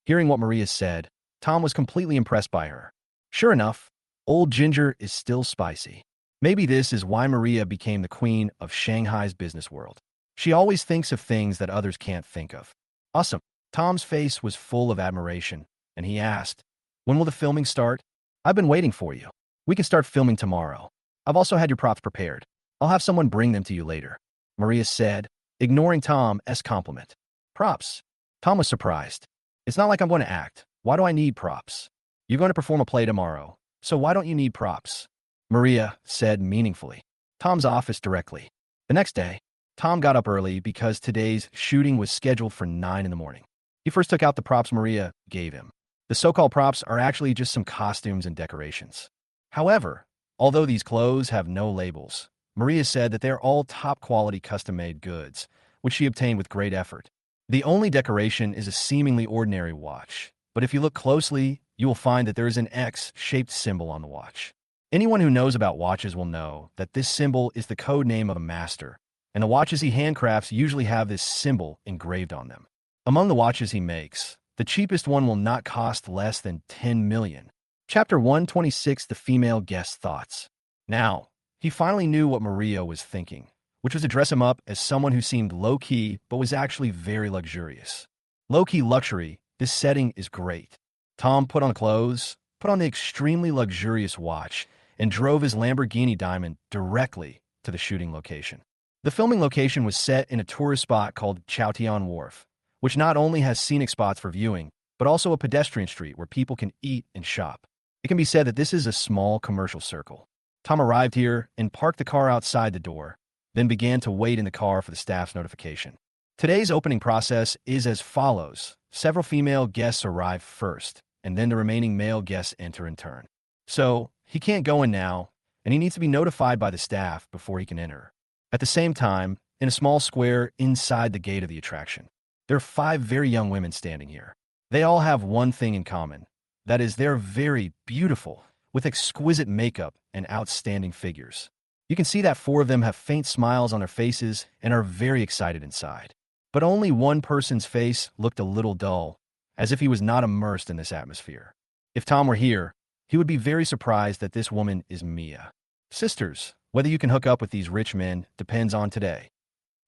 Hearing what Maria said, Tom was completely impressed by her. Sure enough, old ginger is still spicy. Maybe this is why Maria became the queen of Shanghai's business world. She always thinks of things that others can't think of. "Awesome." Tom's face was full of admiration, and he asked, "When will the filming start?" "I've been waiting for you. We can start filming tomorrow. I've also had your props prepared. I'll have someone bring them to you later," Maria said, ignoring Tom's compliment. "Props?" Tom was surprised. "It's not like I'm going to act. Why do I need props? You're going to perform a play tomorrow, so why don't you need props?" Maria said meaningfully. Tom's office directly. The next day, Tom got up early because today's shooting was scheduled for 9 in the morning. He first took out the props Maria gave him. The so-called props are actually just some costumes and decorations. However, although these clothes have no labels, Maria said that they're all top-quality custom-made goods, which she obtained with great effort. The only decoration is a seemingly ordinary watch, but if you look closely, you will find that there is an X-shaped symbol on the watch. Anyone who knows about watches will know that this symbol is the code name of a master, and the watches he handcrafts usually have this symbol engraved on them. Among the watches he makes, the cheapest one will not cost less than 10 million. Chapter 126, The Female Guest's Thoughts. Now, he finally knew what Maria was thinking, which was to dress him up as someone who seemed low-key but was actually very luxurious. Low-key luxury, this setting is great. Tom put on clothes, put on the extremely luxurious watch, and drove his Lamborghini Diamond directly to the shooting location. The filming location was set in a tourist spot called Chaotian Wharf, which not only has scenic spots for viewing, but also a pedestrian street where people can eat and shop. It can be said that this is a small commercial circle. Tom arrived here and parked the car outside the door, then began to wait in the car for the staff's notification. Today's opening process is as follows. Several female guests arrive first, and then the remaining male guests enter in turn. So, he can't go in now, and he needs to be notified by the staff before he can enter. At the same time, in a small square inside the gate of the attraction, there are 5 very young women standing here. They all have one thing in common. That is, they're very beautiful, with exquisite makeup and outstanding figures. You can see that 4 of them have faint smiles on their faces and are very excited inside. But only one person's face looked a little dull, as if he was not immersed in this atmosphere. If Tom were here, he would be very surprised that this woman is Mia. Sisters, whether you can hook up with these rich men depends on today.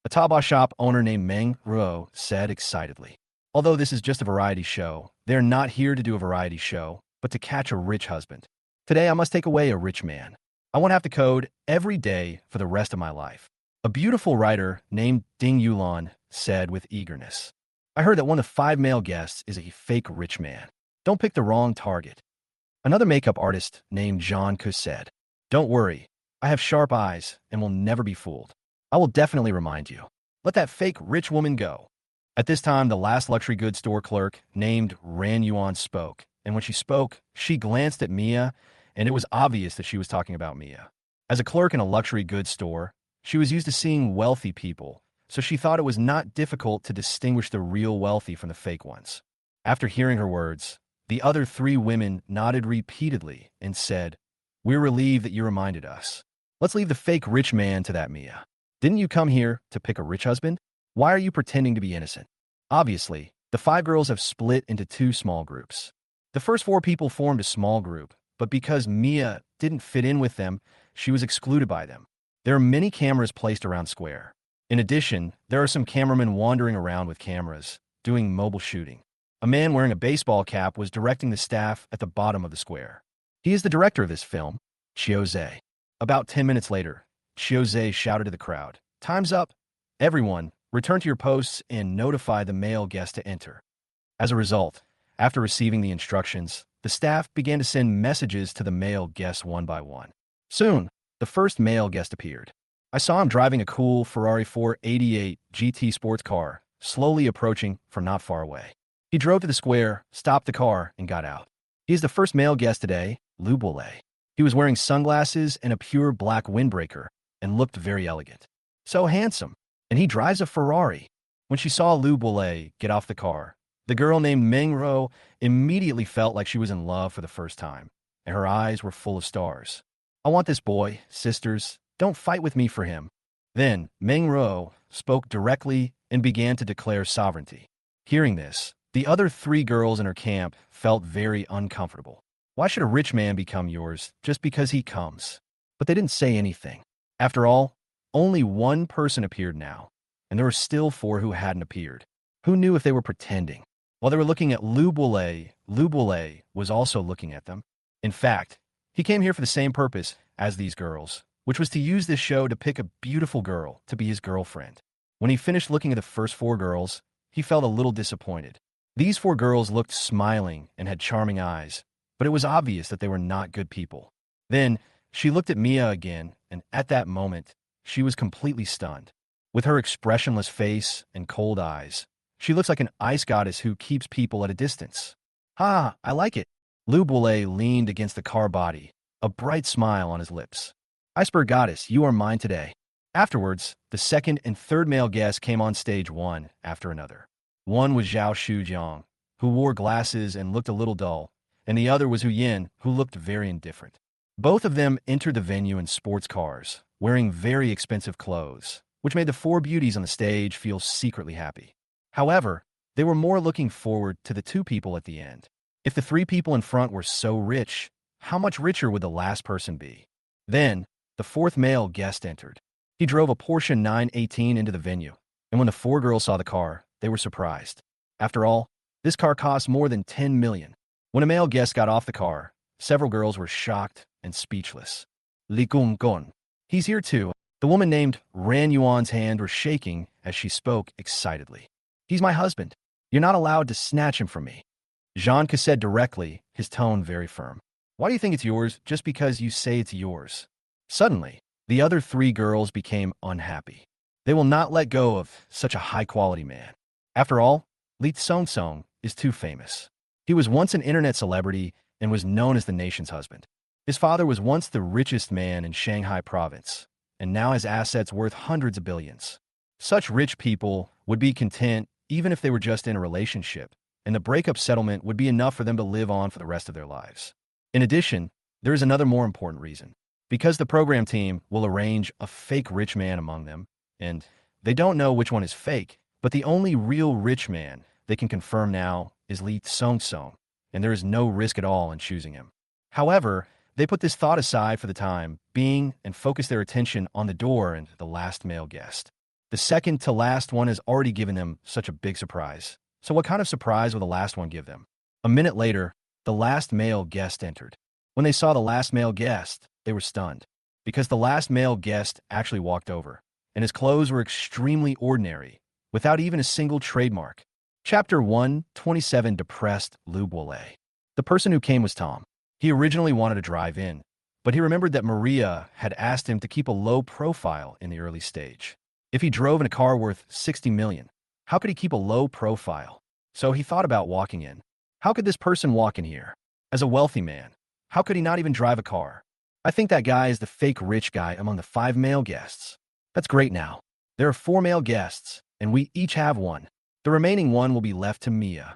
A taobao shop owner named Manhwa said excitedly. Although this is just a variety show, they're not here to do a variety show, but to catch a rich husband. Today I must take away a rich man. I won't have to code every day for the rest of my life. A beautiful writer named Ding Yulan said with eagerness. I heard that one of the 5 male guests is a fake rich man. Don't pick the wrong target. Another makeup artist named Jean Kus said, Don't worry, I have sharp eyes and will never be fooled. I will definitely remind you. Let that fake rich woman go. At this time, the last luxury goods store clerk named Ran Yuan spoke, and when she spoke, she glanced at Mia, and it was obvious that she was talking about Mia. As a clerk in a luxury goods store, she was used to seeing wealthy people, so she thought it was not difficult to distinguish the real wealthy from the fake ones. After hearing her words, the other 3 women nodded repeatedly and said, We're relieved that you reminded us. Let's leave the fake rich man to that, Mia. Didn't you come here to pick a rich husband? Why are you pretending to be innocent? Obviously, the 5 girls have split into 2 small groups. The first 4 people formed a small group, but because Mia didn't fit in with them, she was excluded by them. There are many cameras placed around square. In addition, there are some cameramen wandering around with cameras, doing mobile shooting. A man wearing a baseball cap was directing the staff at the bottom of the square. He is the director of this film, Chiozé. About 10 minutes later, Chiozé shouted to the crowd, Time's up. Everyone, return to your posts and notify the male guest to enter. As a result, after receiving the instructions, the staff began to send messages to the male guests one by one. Soon, the first male guest appeared. I saw him driving a cool Ferrari 488 GT sports car, slowly approaching from not far away. He drove to the square, stopped the car, and got out. He is the first male guest today, Lu Boulay. He was wearing sunglasses and a pure black windbreaker, and looked very elegant. So handsome, and he drives a Ferrari. When she saw Lu Boulay get off the car, the girl named Mengro immediately felt like she was in love for the first time, and her eyes were full of stars. I want this boy, sisters. Don't fight with me for him. Then Mengro spoke directly and began to declare sovereignty. Hearing this, the other 3 girls in her camp felt very uncomfortable. Why should a rich man become yours just because he comes? But they didn't say anything. After all, only one person appeared now, and there were still 4 who hadn't appeared. Who knew if they were pretending? While they were looking at Lu Boulay was also looking at them. In fact, he came here for the same purpose as these girls, which was to use this show to pick a beautiful girl to be his girlfriend. When he finished looking at the first 4 girls, he felt a little disappointed. These 4 girls looked smiling and had charming eyes, but it was obvious that they were not good people. Then, she looked at Mia again, and at that moment, she was completely stunned. With her expressionless face and cold eyes, she looks like an ice goddess who keeps people at a distance. Ha, I like it. Lu Boulay leaned against the car body, a bright smile on his lips. Iceberg goddess, you are mine today. Afterwards, the second and third male guests came on stage one after another. One was Zhao Shujiang, who wore glasses and looked a little dull, and the other was Hu Yin, who looked very indifferent. Both of them entered the venue in sports cars, wearing very expensive clothes, which made the four beauties on the stage feel secretly happy. However, they were more looking forward to the two people at the end. If the three people in front were so rich, how much richer would the last person be? Then, the fourth male guest entered. He drove a Porsche 918 into the venue, and when the four girls saw the car, they were surprised. After all, this car cost more than 10 million. When a male guest got off the car, several girls were shocked and speechless. Li Gung Gon. He's here too. The woman named Ran Yuan's hand was shaking as she spoke excitedly. He's my husband. You're not allowed to snatch him from me. Jean said directly, his tone very firm. Why do you think it's yours just because you say it's yours? Suddenly, the other three girls became unhappy. They will not let go of such a high-quality man. After all, Li Tsong is too famous. He was once an internet celebrity and was known as the nation's husband. His father was once the richest man in Shanghai province, and now has assets worth hundreds of billions. Such rich people would be content even if they were just in a relationship, and the breakup settlement would be enough for them to live on for the rest of their lives. In addition, there is another more important reason. Because the program team will arrange a fake rich man among them, and they don't know which one is fake, but the only real rich man they can confirm now is Li Tsong, and there is no risk at all in choosing him. However, they put this thought aside for the time being and focus their attention on the door and the last male guest. The second to last one has already given them such a big surprise. So what kind of surprise will the last one give them? A minute later, the last male guest entered. When they saw the last male guest, they were stunned, because the last male guest actually walked over, and his clothes were extremely ordinary, without even a single trademark. Chapter 127 Depressed Lu Boile. The person who came was Tom. He originally wanted to drive in, but he remembered that Maria had asked him to keep a low profile in the early stage. If he drove in a car worth 60 million, how could he keep a low profile? So he thought about walking in. How could this person walk in here? As a wealthy man, how could he not even drive a car? I think that guy is the fake rich guy among the 5 male guests. That's great now. There are 4 male guests, and we each have one. The remaining one will be left to Mia.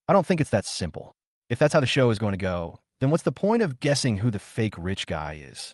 I don't think it's that simple. If that's how the show is going to go, then what's the point of guessing who the fake rich guy is?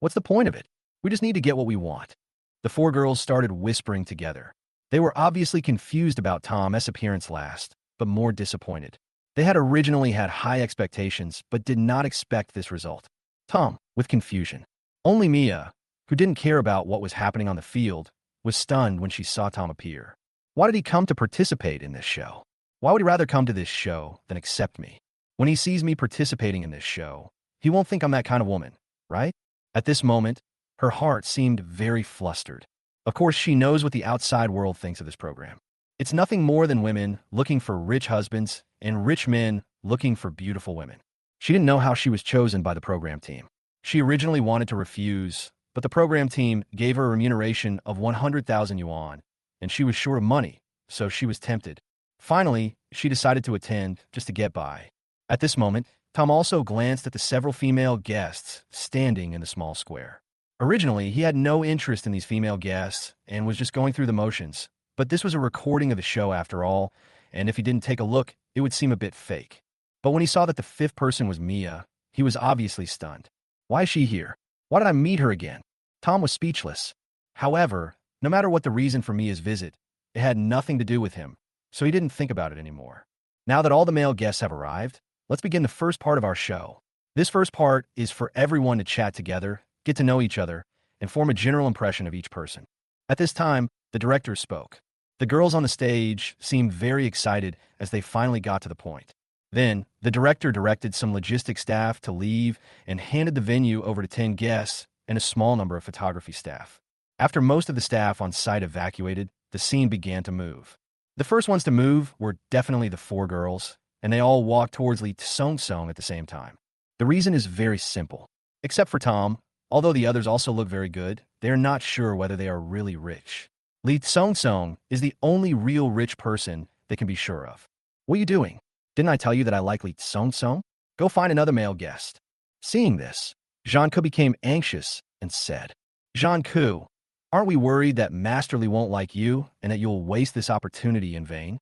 What's the point of it? We just need to get what we want. The 4 girls started whispering together. They were obviously confused about Tom's appearance last, but more disappointed. They had originally had high expectations, but did not expect this result. Tom, with confusion. Only Mia, who didn't care about what was happening on the field, was stunned when she saw Tom appear. Why did he come to participate in this show? Why would he rather come to this show than accept me? When he sees me participating in this show, he won't think I'm that kind of woman, right? At this moment, her heart seemed very flustered. Of course, she knows what the outside world thinks of this program. It's nothing more than women looking for rich husbands and rich men looking for beautiful women. She didn't know how she was chosen by the program team. She originally wanted to refuse, but the program team gave her a remuneration of 100,000 yuan, and she was short of money, so she was tempted. Finally, she decided to attend just to get by. At this moment, Tom also glanced at the several female guests standing in the small square. Originally, he had no interest in these female guests and was just going through the motions, but this was a recording of the show after all, and if he didn't take a look, it would seem a bit fake. But when he saw that the 5th person was Mia, he was obviously stunned. Why is she here? Why did I meet her again? Tom was speechless. However, no matter what the reason for Mia's visit, it had nothing to do with him, so he didn't think about it anymore. Now that all the male guests have arrived, let's begin the first part of our show. This first part is for everyone to chat together, get to know each other, and form a general impression of each person. At this time, the director spoke. The girls on the stage seemed very excited as they finally got to the point. Then, the director directed some logistics staff to leave and handed the venue over to 10 guests and a small number of photography staff. After most of the staff on site evacuated, the scene began to move. The first ones to move were definitely the 4 girls, and they all walked towards Li Tsong at the same time. The reason is very simple. Except for Tom, although the others also look very good, they are not sure whether they are really rich. Li Tsong is the only real rich person they can be sure of. What are you doing? Didn't I tell you that I like Li Tsong? Go find another male guest. Seeing this, Jean-Ku became anxious and said, Jean-Ku, aren't we worried that Master Li won't like you and that you'll waste this opportunity in vain?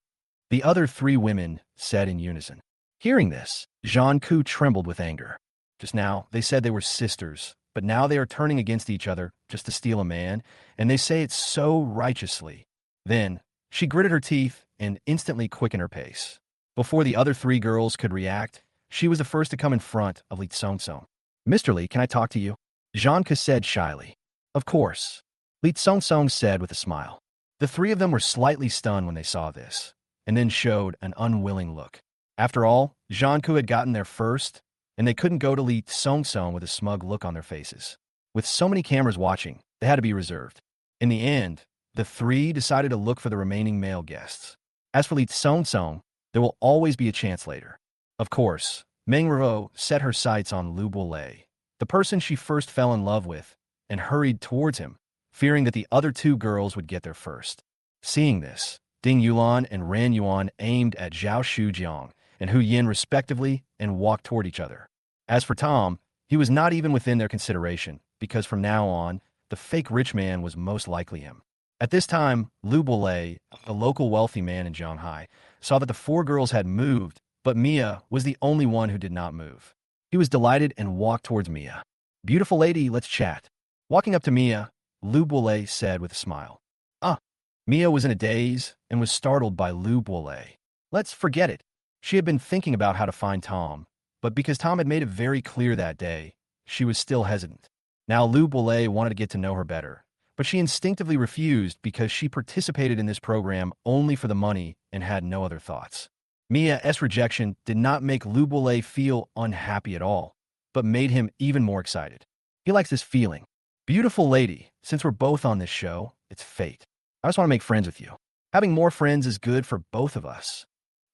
The other 3 women said in unison. Hearing this, Jean-Ku trembled with anger. Just now, they said they were sisters, but now they are turning against each other just to steal a man, and they say it so righteously. Then, she gritted her teeth and instantly quickened her pace. Before the other three girls could react, she was the first to come in front of Li Tsong. "Mr. Li, can I talk to you?" Zhanka said shyly. "Of course," Li Tsong said with a smile. The three of them were slightly stunned when they saw this, and then showed an unwilling look. After all, Zhanku had gotten there first, and they couldn't go to Li Tsong with a smug look on their faces. With so many cameras watching, they had to be reserved. In the end, the three decided to look for the remaining male guests. As for Li Tsong, there will always be a chance later. Of course, Manhwa set her sights on Lu Buolei, the person she first fell in love with, and hurried towards him, fearing that the other two girls would get there first. Seeing this, Ding Yulan and Ran Yuan aimed at Zhao Shujiang and Hu Yin respectively and walked toward each other. As for Tom, he was not even within their consideration, because from now on, the fake rich man was most likely him. At this time, Lu Buolei, a local wealthy man in Shanghai, saw that the four girls had moved, but Mia was the only one who did not move. He was delighted and walked towards Mia. "Beautiful lady, let's chat." Walking up to Mia, Lu Buolei said with a smile. "Ah." Mia was in a daze and was startled by Lu Buolei. Let's forget it. She had been thinking about how to find Tom, but because Tom had made it very clear that day, she was still hesitant. Now Lu Buolei wanted to get to know her better, but she instinctively refused because she participated in this program only for the money and had no other thoughts. Mia's rejection did not make Lu Buolei feel unhappy at all, but made him even more excited. He likes this feeling. "Beautiful lady, since we're both on this show, it's fate. I just want to make friends with you. Having more friends is good for both of us."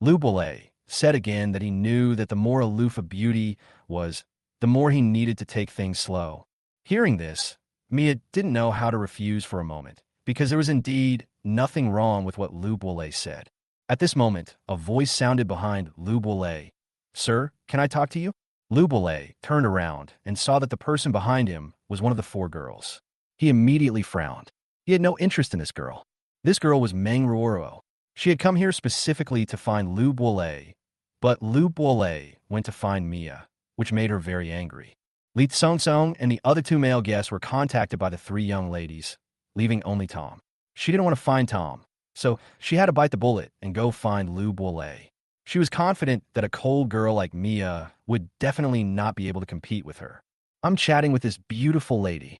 Lu Buolei said again that he knew that the more aloof a beauty was, the more he needed to take things slow. Hearing this, Mia didn't know how to refuse for a moment, because there was indeed nothing wrong with what Lu Buolei said. At this moment, a voice sounded behind Lu Buolei. "Sir, can I talk to you?" Lu Buolei turned around and saw that the person behind him was one of the four girls. He immediately frowned. He had no interest in this girl. This girl was Manhwa. She had come here specifically to find Lu Buolei, but Lu Buolei went to find Mia, which made her very angry. Li Tsong and the other two male guests were contacted by the three young ladies, leaving only Tom. She didn't want to find Tom, so she had to bite the bullet and go find Lu Buolei. She was confident that a cold girl like Mia would definitely not be able to compete with her. "I'm chatting with this beautiful lady."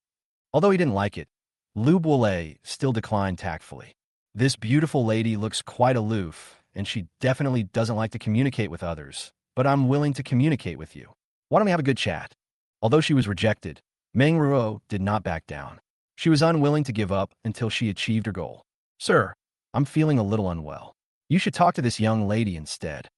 Although he didn't like it, Lu Buolei still declined tactfully. "This beautiful lady looks quite aloof, and she definitely doesn't like to communicate with others, but I'm willing to communicate with you. Why don't we have a good chat?" Although she was rejected, Manhwa did not back down. She was unwilling to give up until she achieved her goal. "Sir, I'm feeling a little unwell. You should talk to this young lady instead."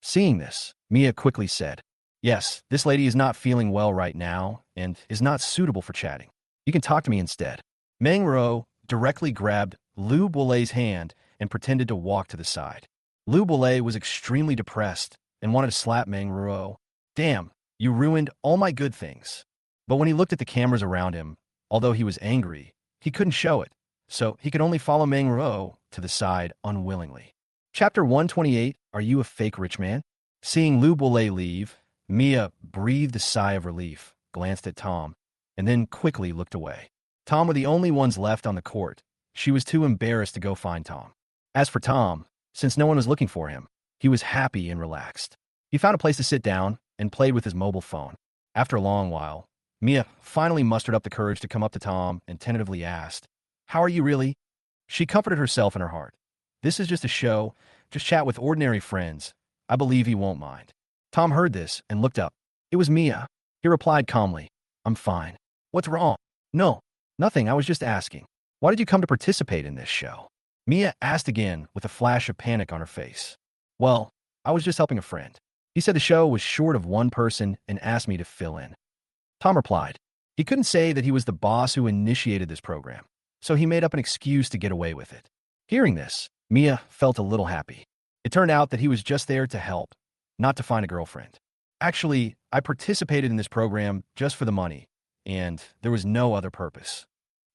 Seeing this, Mia quickly said, "Yes, this lady is not feeling well right now and is not suitable for chatting. You can talk to me instead." Manhwa directly grabbed Lu Buolei's hand and pretended to walk to the side. Lu Buolei was extremely depressed and wanted to slap Manhwa. "Damn, you ruined all my good things." But when he looked at the cameras around him, although he was angry, he couldn't show it, so he could only follow Manhwa to the side unwillingly. Chapter 128, Are You a Fake Rich Man? Seeing Lu Buolei leave, Mia breathed a sigh of relief, glanced at Tom, and then quickly looked away. Tom were the only ones left on the court. She was too embarrassed to go find Tom. As for Tom, since no one was looking for him, he was happy and relaxed. He found a place to sit down and played with his mobile phone. After a long while, Mia finally mustered up the courage to come up to Tom and tentatively asked, "How are you really?" She comforted herself in her heart. "This is just a show. Just chat with ordinary friends. I believe he won't mind." Tom heard this and looked up. It was Mia. He replied calmly, "I'm fine." "What's wrong?" "No, nothing. I was just asking. Why did you come to participate in this show?" Mia asked again with a flash of panic on her face. "Well, I was just helping a friend. He said the show was short of one person and asked me to fill in." Tom replied. He couldn't say that he was the boss who initiated this program, so he made up an excuse to get away with it. Hearing this, Mia felt a little happy. It turned out that he was just there to help, not to find a girlfriend. "Actually, I participated in this program just for the money, and there was no other purpose."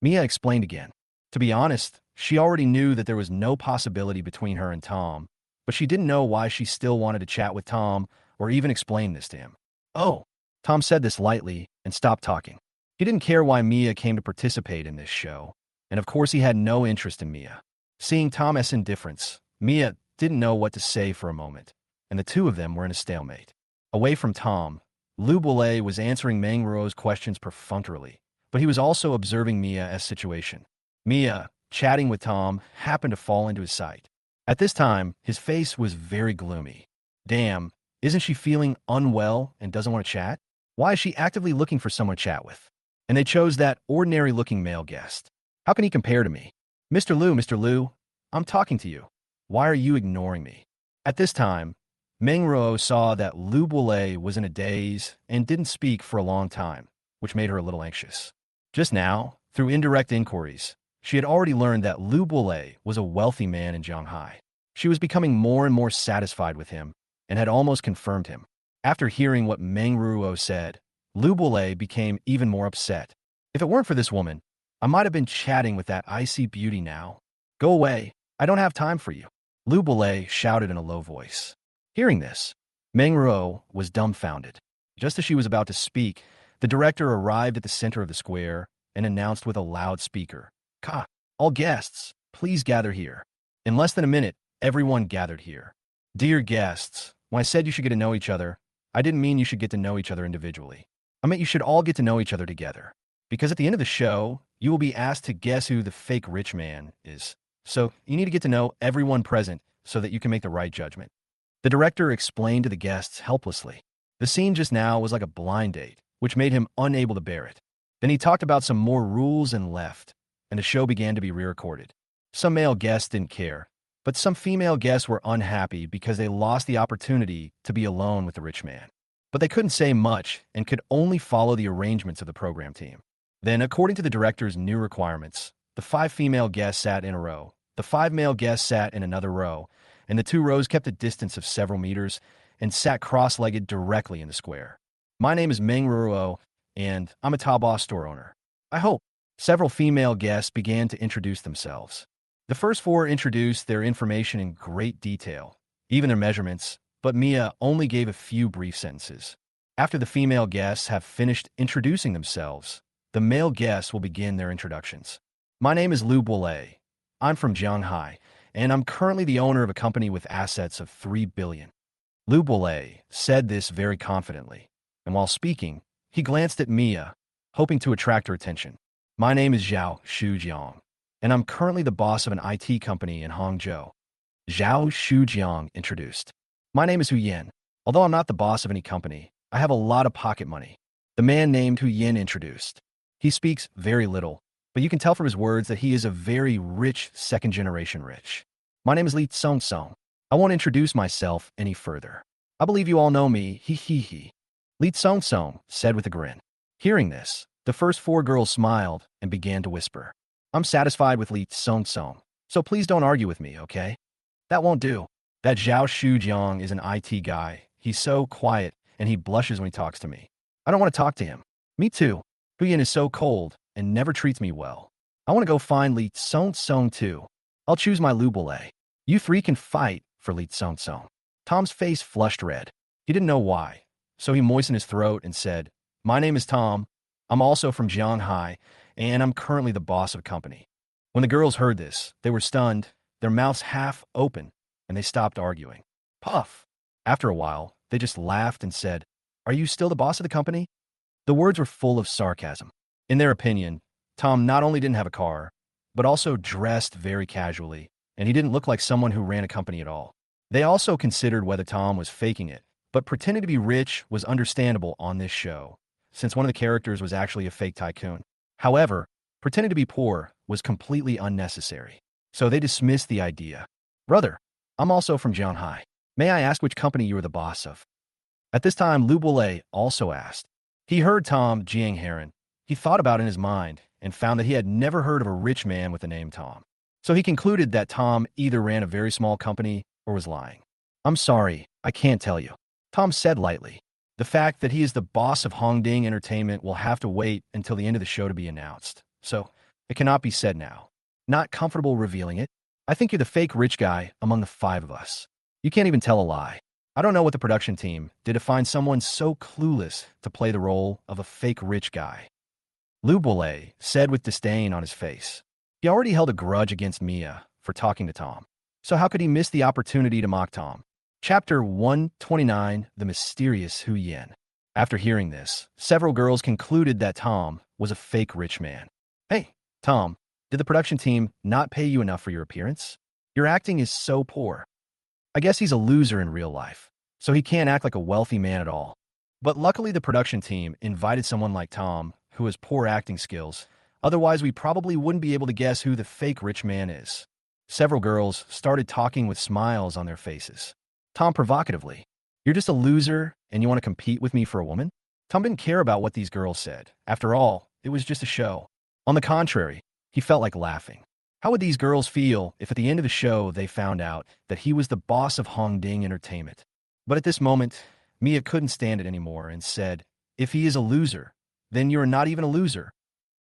Mia explained again. To be honest, she already knew that there was no possibility between her and Tom, but she didn't know why she still wanted to chat with Tom or even explain this to him. "Oh." Tom said this lightly and stopped talking. He didn't care why Mia came to participate in this show, and of course he had no interest in Mia. Seeing Tom's indifference, Mia didn't know what to say for a moment, and the two of them were in a stalemate. Away from Tom, Lu Boulay was answering Mangruo's questions perfunctorily, but he was also observing Mia's situation. Mia, chatting with Tom, happened to fall into his sight. At this time, his face was very gloomy. Damn, isn't she feeling unwell and doesn't want to chat? Why is she actively looking for someone to chat with? And they chose that ordinary-looking male guest. How can he compare to me? Mr. Lu, I'm talking to you. Why are you ignoring me? At this time, Mengruo saw that Lu Boulay was in a daze and didn't speak for a long time, which made her a little anxious. Just now, through indirect inquiries, she had already learned that Lu Boulay was a wealthy man in Shanghai. She was becoming more and more satisfied with him and had almost confirmed him. After hearing what Mengruo said, Lu Boulay became even more upset. If it weren't for this woman, I might have been chatting with that icy beauty now. Go away. I don't have time for you. Lu Boulay shouted in a low voice. Hearing this, Mengruo was dumbfounded. Just as she was about to speak, the director arrived at the center of the square and announced with a loud speaker, all guests, please gather here. In less than a minute, everyone gathered here. Dear guests, when I said you should get to know each other, I didn't mean you should get to know each other individually. I meant you should all get to know each other together. Because at the end of the show, you will be asked to guess who the fake rich man is. So you need to get to know everyone present so that you can make the right judgment. The director explained to the guests helplessly. The scene just now was like a blind date, which made him unable to bear it. Then he talked about some more rules and left, and the show began to be re-recorded. Some male guests didn't care, but some female guests were unhappy because they lost the opportunity to be alone with the rich man. But they couldn't say much and could only follow the arrangements of the program team. Then, according to the director's new requirements, the 5 female guests sat in a row, the 5 male guests sat in another row, and the 2 rows kept a distance of several meters and sat cross-legged directly in the square. My name is Meng Ruo, and I'm a Taobao store owner. I hope. Several female guests began to introduce themselves. The first 4 introduced their information in great detail, even their measurements, but Mia only gave a few brief sentences. After the female guests have finished introducing themselves, the male guests will begin their introductions. My name is Lu Boulay. I'm from Shanghai, and I'm currently the owner of a company with assets of 3 billion. Lu Boulay said this very confidently, and while speaking, he glanced at Mia, hoping to attract her attention. My name is Zhao Shujiang, and I'm currently the boss of an IT company in Hangzhou. Zhao Shujiang introduced. My name is Hu Yin. Although I'm not the boss of any company, I have a lot of pocket money. The man named Hu Yin introduced. He speaks very little, but you can tell from his words that he is a very rich second-generation rich. My name is Li Song. I won't introduce myself any further. I believe you all know me, he. Li Song said with a grin. Hearing this, the first 4 girls smiled and began to whisper. I'm satisfied with Li Song, so please don't argue with me, okay? That won't do. That Zhao Shujiang is an IT guy. He's so quiet, and he blushes when he talks to me. I don't want to talk to him. Me too. Huyin is so cold and never treats me well. I want to go find Li Song too. I'll choose my Lu Boulay. You 3 can fight for Li Song. Tom's face flushed red. He didn't know why, so he moistened his throat and said, My name is Tom. I'm also from Shanghai, and I'm currently the boss of a company. When the girls heard this, they were stunned, their mouths half open, and they stopped arguing. Puff. After a while, they just laughed and said, Are you still the boss of the company? The words were full of sarcasm. In their opinion, Tom not only didn't have a car, but also dressed very casually, and he didn't look like someone who ran a company at all. They also considered whether Tom was faking it, but pretending to be rich was understandable on this show, since one of the characters was actually a fake tycoon. However, pretending to be poor was completely unnecessary, so they dismissed the idea. Brother, I'm also from Shanghai. May I ask which company you are the boss of? At this time, Lu Boulay also asked. He heard Tom Jiang Heron. He thought about it in his mind and found that he had never heard of a rich man with the name Tom. So he concluded that Tom either ran a very small company or was lying. I'm sorry, I can't tell you. Tom said lightly. The fact that he is the boss of Hongding Entertainment will have to wait until the end of the show to be announced. So it cannot be said now. Not comfortable revealing it. I think you're the fake rich guy among the 5 of us. You can't even tell a lie. I don't know what the production team did to find someone so clueless to play the role of a fake rich guy. Lu Boulay said with disdain on his face. He already held a grudge against Mia for talking to Tom. So how could he miss the opportunity to mock Tom? Chapter 129, The Mysterious Hu Yan. After hearing this, several girls concluded that Tom was a fake rich man. Hey, Tom, did the production team not pay you enough for your appearance? Your acting is so poor. I guess he's a loser in real life, so he can't act like a wealthy man at all. But luckily the production team invited someone like Tom, who has poor acting skills. Otherwise we probably wouldn't be able to guess who the fake rich man is. Several girls started talking with smiles on their faces. Tom provocatively, "You're just a loser and you want to compete with me for a woman?" Tom didn't care about what these girls said. After all, it was just a show. On the contrary, he felt like laughing. How would these girls feel if at the end of the show they found out that he was the boss of Hongding Entertainment? But at this moment, Mia couldn't stand it anymore and said, "If he is a loser, then you're not even a loser.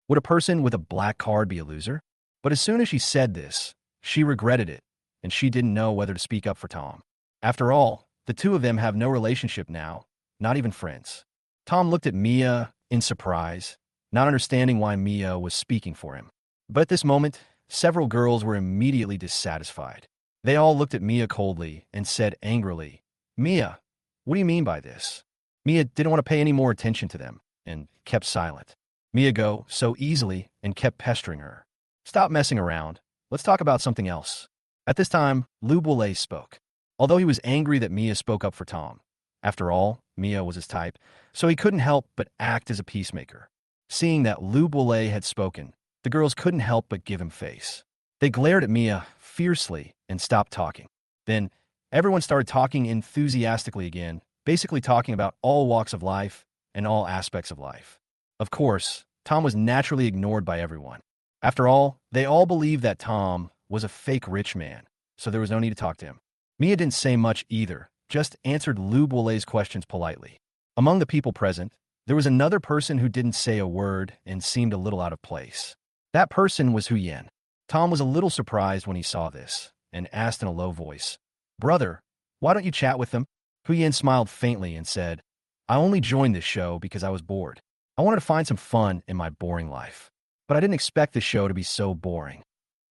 Would a person with a black card be a loser?" But as soon as she said this, she regretted it, and she didn't know whether to speak up for Tom. After all, the two of them have no relationship now, not even friends. Tom looked at Mia in surprise, not understanding why Mia was speaking for him. But at this moment, several girls were immediately dissatisfied. They all looked at Mia coldly and said angrily, "Mia, what do you mean by this?" Mia didn't want to pay any more attention to them and kept silent. Mia go so easily and kept pestering her. "Stop messing around. Let's talk about something else." At this time, Lu Boulay spoke. Although he was angry that Mia spoke up for Tom. After all, Mia was his type, so he couldn't help but act as a peacemaker. Seeing that Lu Boulay had spoken, the girls couldn't help but give him face. They glared at Mia fiercely and stopped talking. Then, everyone started talking enthusiastically again, basically talking about all walks of life and all aspects of life. Of course, Tom was naturally ignored by everyone. After all, they all believed that Tom was a fake rich man, so there was no need to talk to him. Mia didn't say much either, just answered Lu Boulay's questions politely. Among the people present, there was another person who didn't say a word and seemed a little out of place. That person was Hu Yan. Tom was a little surprised when he saw this, and asked in a low voice, "Brother, why don't you chat with them?" Hu Yan smiled faintly and said, "I only joined this show because I was bored. I wanted to find some fun in my boring life. But I didn't expect this show to be so boring.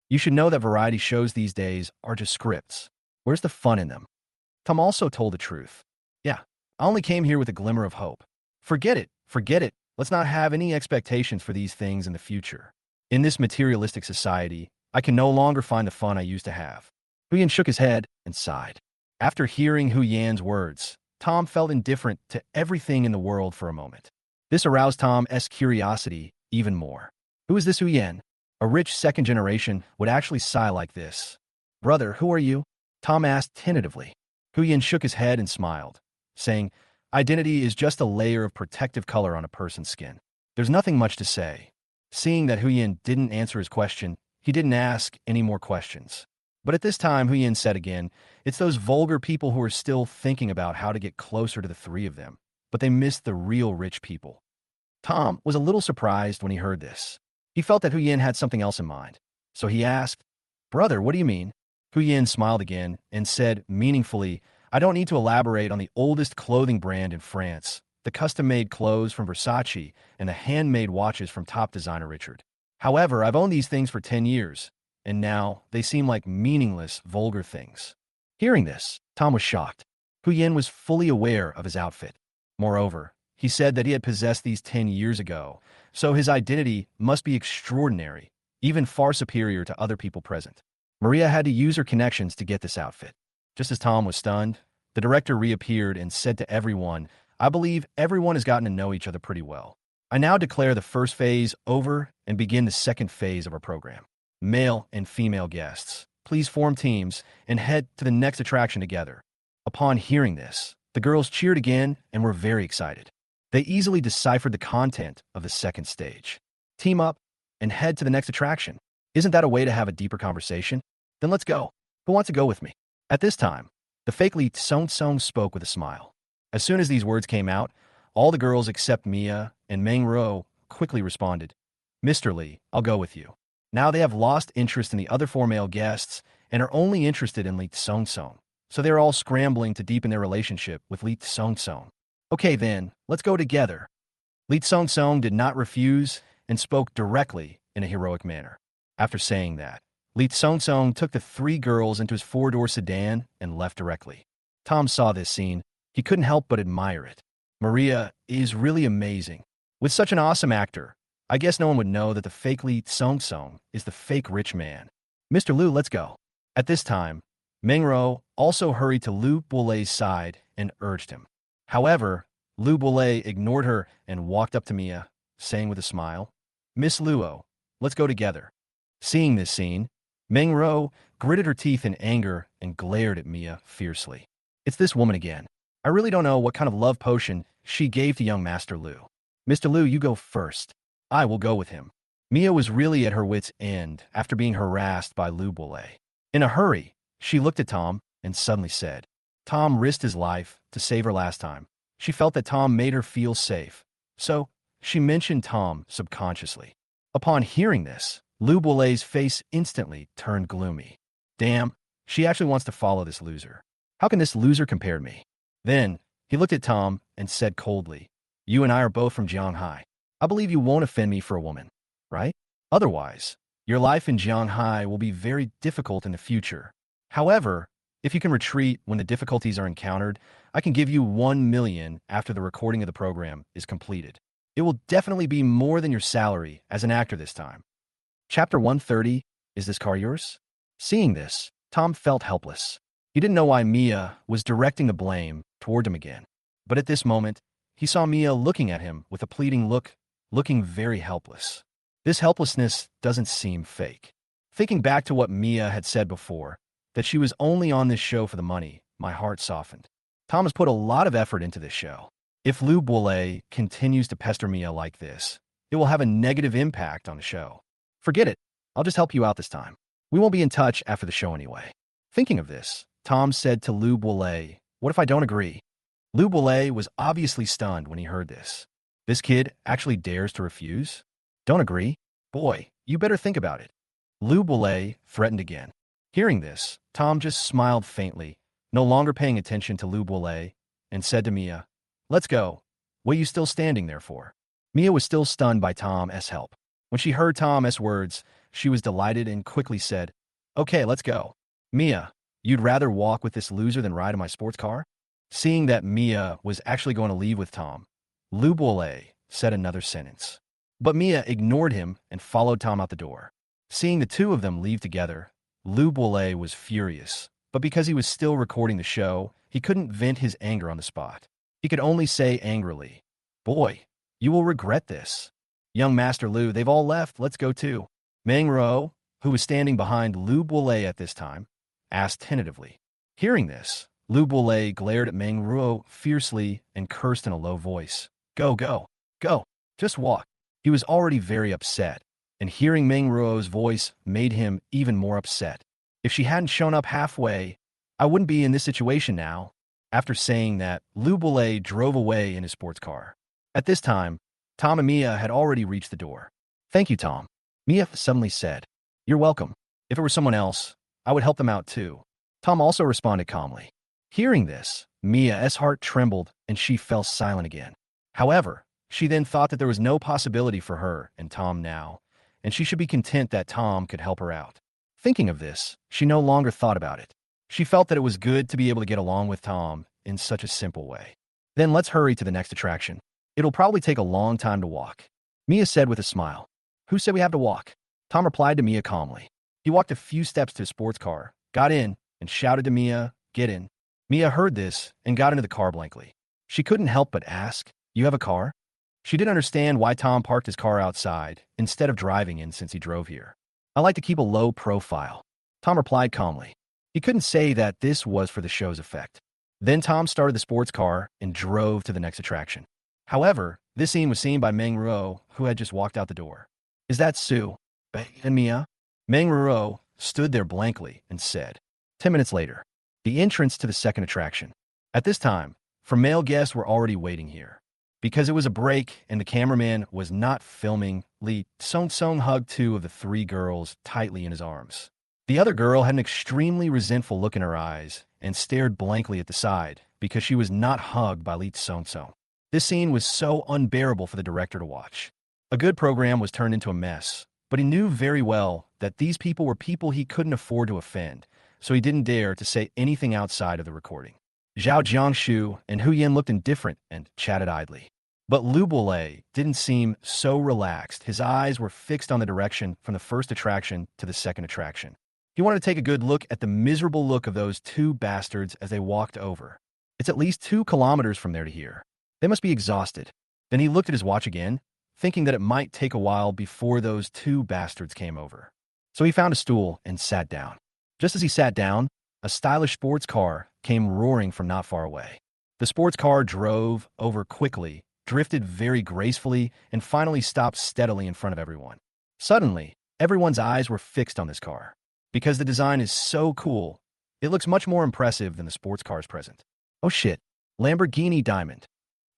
You should know that variety shows these days are just scripts. Where's the fun in them?" Tom also told the truth. "Yeah, I only came here with a glimmer of hope. Forget it, forget it. Let's not have any expectations for these things in the future. In this materialistic society, I can no longer find the fun I used to have." Hu Yan shook his head and sighed. After hearing Hu Yan's words, Tom felt indifferent to everything in the world for a moment. This aroused Tom's curiosity even more. Who is this Hu Yan? A rich second generation would actually sigh like this. "Brother, who are you?" Tom asked tentatively. Hu Yan shook his head and smiled, saying, "Identity is just a layer of protective color on a person's skin. There's nothing much to say." Seeing that Hu Yan didn't answer his question, he didn't ask any more questions. But at this time, Hu Yan said again, "It's those vulgar people who are still thinking about how to get closer to the three of them, but they miss the real rich people." Tom was a little surprised when he heard this. He felt that Hu Yan had something else in mind. So he asked, "Brother, what do you mean?" Hu Yan smiled again and said meaningfully, "I don't need to elaborate on the oldest clothing brand in France, the custom-made clothes from Versace, and the handmade watches from top designer Richard. However, I've owned these things for 10 years, and now they seem like meaningless, vulgar things." Hearing this, Tom was shocked. Hu Yan was fully aware of his outfit. Moreover, he said that he had possessed these 10 years ago, so his identity must be extraordinary, even far superior to other people present. Maria had to use her connections to get this outfit. Just as Tom was stunned, the director reappeared and said to everyone, "I believe everyone has gotten to know each other pretty well. I now declare the first phase over and begin the second phase of our program. Male and female guests, please form teams and head to the next attraction together." Upon hearing this, the girls cheered again and were very excited. They easily deciphered the content of the second stage. Team up and head to the next attraction. Isn't that a way to have a deeper conversation? Then let's go. Who wants to go with me? At this time, the fake Li Song spoke with a smile. As soon as these words came out, all the girls except Mia and Manhwa quickly responded, "Mr. Li, I'll go with you." Now they have lost interest in the other four male guests and are only interested in Li Song, so they're all scrambling to deepen their relationship with Li Song. "Okay then, let's go together." Li Song did not refuse and spoke directly in a heroic manner. After saying that, Lee Song took the three girls into his four-door sedan and left directly. Tom saw this scene. He couldn't help but admire it. Maria is really amazing. With such an awesome actor, I guess no one would know that the fake Lee Song is the fake rich man. Mr. Liu, let's go. At this time, Mengro also hurried to Liu Bulei's side and urged him. However, Liu Bulei ignored her and walked up to Mia, saying with a smile, Miss Luo, let's go together. Seeing this scene, Mengro gritted her teeth in anger and glared at Mia fiercely. It's this woman again. I really don't know what kind of love potion she gave to young Master Liu. Mr. Liu, you go first. I will go with him. Mia was really at her wit's end after being harassed by Liu Bulei. In a hurry, she looked at Tom and suddenly said, Tom risked his life to save her last time. She felt that Tom made her feel safe, so she mentioned Tom subconsciously. Upon hearing this, Liu Bulei's face instantly turned gloomy. Damn, she actually wants to follow this loser. How can this loser compare to me? Then, he looked at Tom and said coldly, You and I are both from Jianghai. I believe you won't offend me for a woman, right? Otherwise, your life in Jianghai will be very difficult in the future. However, if you can retreat when the difficulties are encountered, I can give you 1 million after the recording of the program is completed. It will definitely be more than your salary as an actor this time. Chapter 130, Is This Car Yours? Seeing this, Tom felt helpless. He didn't know why Mia was directing the blame toward him again. But at this moment, he saw Mia looking at him with a pleading look, looking very helpless. This helplessness doesn't seem fake. Thinking back to what Mia had said before, that she was only on this show for the money, my heart softened. Tom has put a lot of effort into this show. If Liu Bulei continues to pester Mia like this, it will have a negative impact on the show. Forget it. I'll just help you out this time. We won't be in touch after the show anyway. Thinking of this, Tom said to Liu Bulei, What if I don't agree? Liu Bulei was obviously stunned when he heard this. This kid actually dares to refuse? Don't agree? Boy, you better think about it. Liu Bulei threatened again. Hearing this, Tom just smiled faintly, no longer paying attention to Liu Bulei, and said to Mia, Let's go. What are you still standing there for? Mia was still stunned by Tom's help. When she heard Tom's words, she was delighted and quickly said, Okay, let's go. Mia, you'd rather walk with this loser than ride in my sports car? Seeing that Mia was actually going to leave with Tom, Liu Bulei said another sentence. But Mia ignored him and followed Tom out the door. Seeing the two of them leave together, Liu Bulei was furious, but because he was still recording the show, he couldn't vent his anger on the spot. He could only say angrily, Boy, you will regret this. Young Master Liu, they've all left, let's go too. Mengro, who was standing behind Liu Bulei at this time, asked tentatively. Hearing this, Liu Bulei glared at Mengro fiercely and cursed in a low voice. Go, go, go, just walk. He was already very upset, and hearing Mengro's voice made him even more upset. If she hadn't shown up halfway, I wouldn't be in this situation now. After saying that, Liu Bulei drove away in his sports car. At this time, Tom and Mia had already reached the door. Thank you, Tom. Mia suddenly said, You're welcome. If it were someone else, I would help them out too. Tom also responded calmly. Hearing this, Mia's heart trembled and she fell silent again. However, she then thought that there was no possibility for her and Tom now, and she should be content that Tom could help her out. Thinking of this, she no longer thought about it. She felt that it was good to be able to get along with Tom in such a simple way. Then let's hurry to the next attraction. It'll probably take a long time to walk. Mia said with a smile. Who said we have to walk? Tom replied to Mia calmly. He walked a few steps to his sports car, got in, and shouted to Mia, Get in. Mia heard this and got into the car blankly. She couldn't help but ask, You have a car? She didn't understand why Tom parked his car outside instead of driving in since he drove here. I like to keep a low profile. Tom replied calmly. He couldn't say that this was for the show's effect. Then Tom started the sports car and drove to the next attraction. However, this scene was seen by Mengro, who had just walked out the door. Is that Sue? And Mia? Mengro stood there blankly and said. 10 minutes later, the entrance to the second attraction. At this time, male guests were already waiting here. Because it was a break and the cameraman was not filming, Lee Song hugged two of the three girls tightly in his arms. The other girl had an extremely resentful look in her eyes and stared blankly at the side because she was not hugged by Lee Song. This scene was so unbearable for the director to watch. A good program was turned into a mess, but he knew very well that these people were people he couldn't afford to offend, so he didn't dare to say anything outside of the recording. Zhao Jiangshu and Hu Yin looked indifferent and chatted idly. But Lu Boulay didn't seem so relaxed. His eyes were fixed on the direction from the first attraction to the second attraction. He wanted to take a good look at the miserable look of those two bastards as they walked over. It's at least 2 kilometers from there to here. They must be exhausted. Then he looked at his watch again, thinking that it might take a while before those 2 bastards came over. So he found a stool and sat down. Just as he sat down, a stylish sports car came roaring from not far away. The sports car drove over quickly, drifted very gracefully, and finally stopped steadily in front of everyone. Suddenly, everyone's eyes were fixed on this car. Because the design is so cool, it looks much more impressive than the sports cars present. Oh shit, Lamborghini Diamond.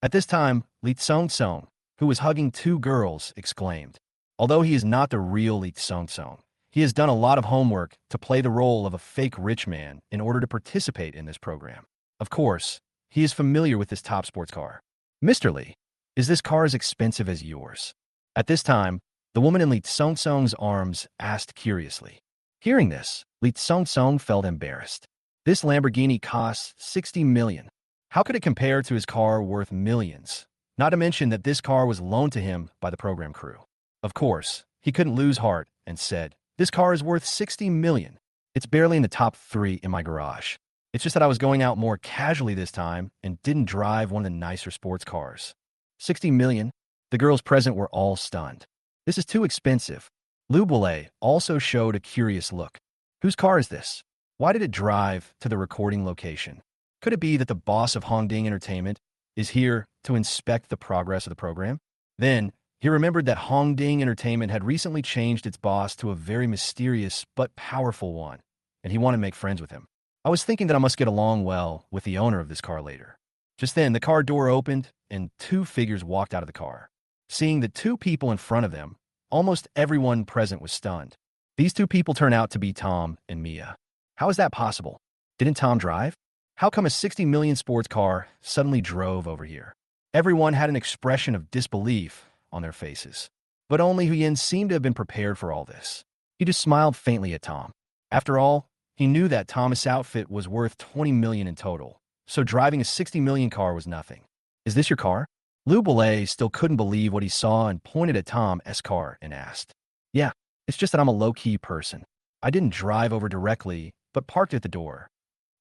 At this time, Li Tsong-tsong, who was hugging 2 girls, exclaimed. Although he is not the real Li Tsong-tsong, he has done a lot of homework to play the role of a fake rich man in order to participate in this program. Of course, he is familiar with this top sports car. Mr. Li, is this car as expensive as yours? At this time, the woman in Li Tsong-tsong's arms asked curiously. Hearing this, Li Tsong-tsong felt embarrassed. This Lamborghini costs 60 million. How could it compare to his car worth millions? Not to mention that this car was loaned to him by the program crew. Of course, he couldn't lose heart and said, this car is worth 60 million. It's barely in the top 3 in my garage. It's just that I was going out more casually this time and didn't drive one of the nicer sports cars. 60 million? The girls present were all stunned. This is too expensive. Lu Boulay also showed a curious look. Whose car is this? Why did it drive to the recording location? Could it be that the boss of Hongding Entertainment is here to inspect the progress of the program? Then, he remembered that Hongding Entertainment had recently changed its boss to a very mysterious but powerful one, and he wanted to make friends with him. I was thinking that I must get along well with the owner of this car later. Just then, the car door opened, and 2 figures walked out of the car. Seeing the 2 people in front of them, almost everyone present was stunned. These 2 people turned out to be Tom and Mia. How is that possible? Didn't Tom drive? How come a 60 million sports car suddenly drove over here? Everyone had an expression of disbelief on their faces. But only Hu Yin seemed to have been prepared for all this. He just smiled faintly at Tom. After all, he knew that Thomas' outfit was worth 20 million in total, so driving a 60 million car was nothing. Is this your car? Lu Boulay still couldn't believe what he saw and pointed at Tom's car and asked. Yeah, it's just that I'm a low-key person. I didn't drive over directly, but parked at the door.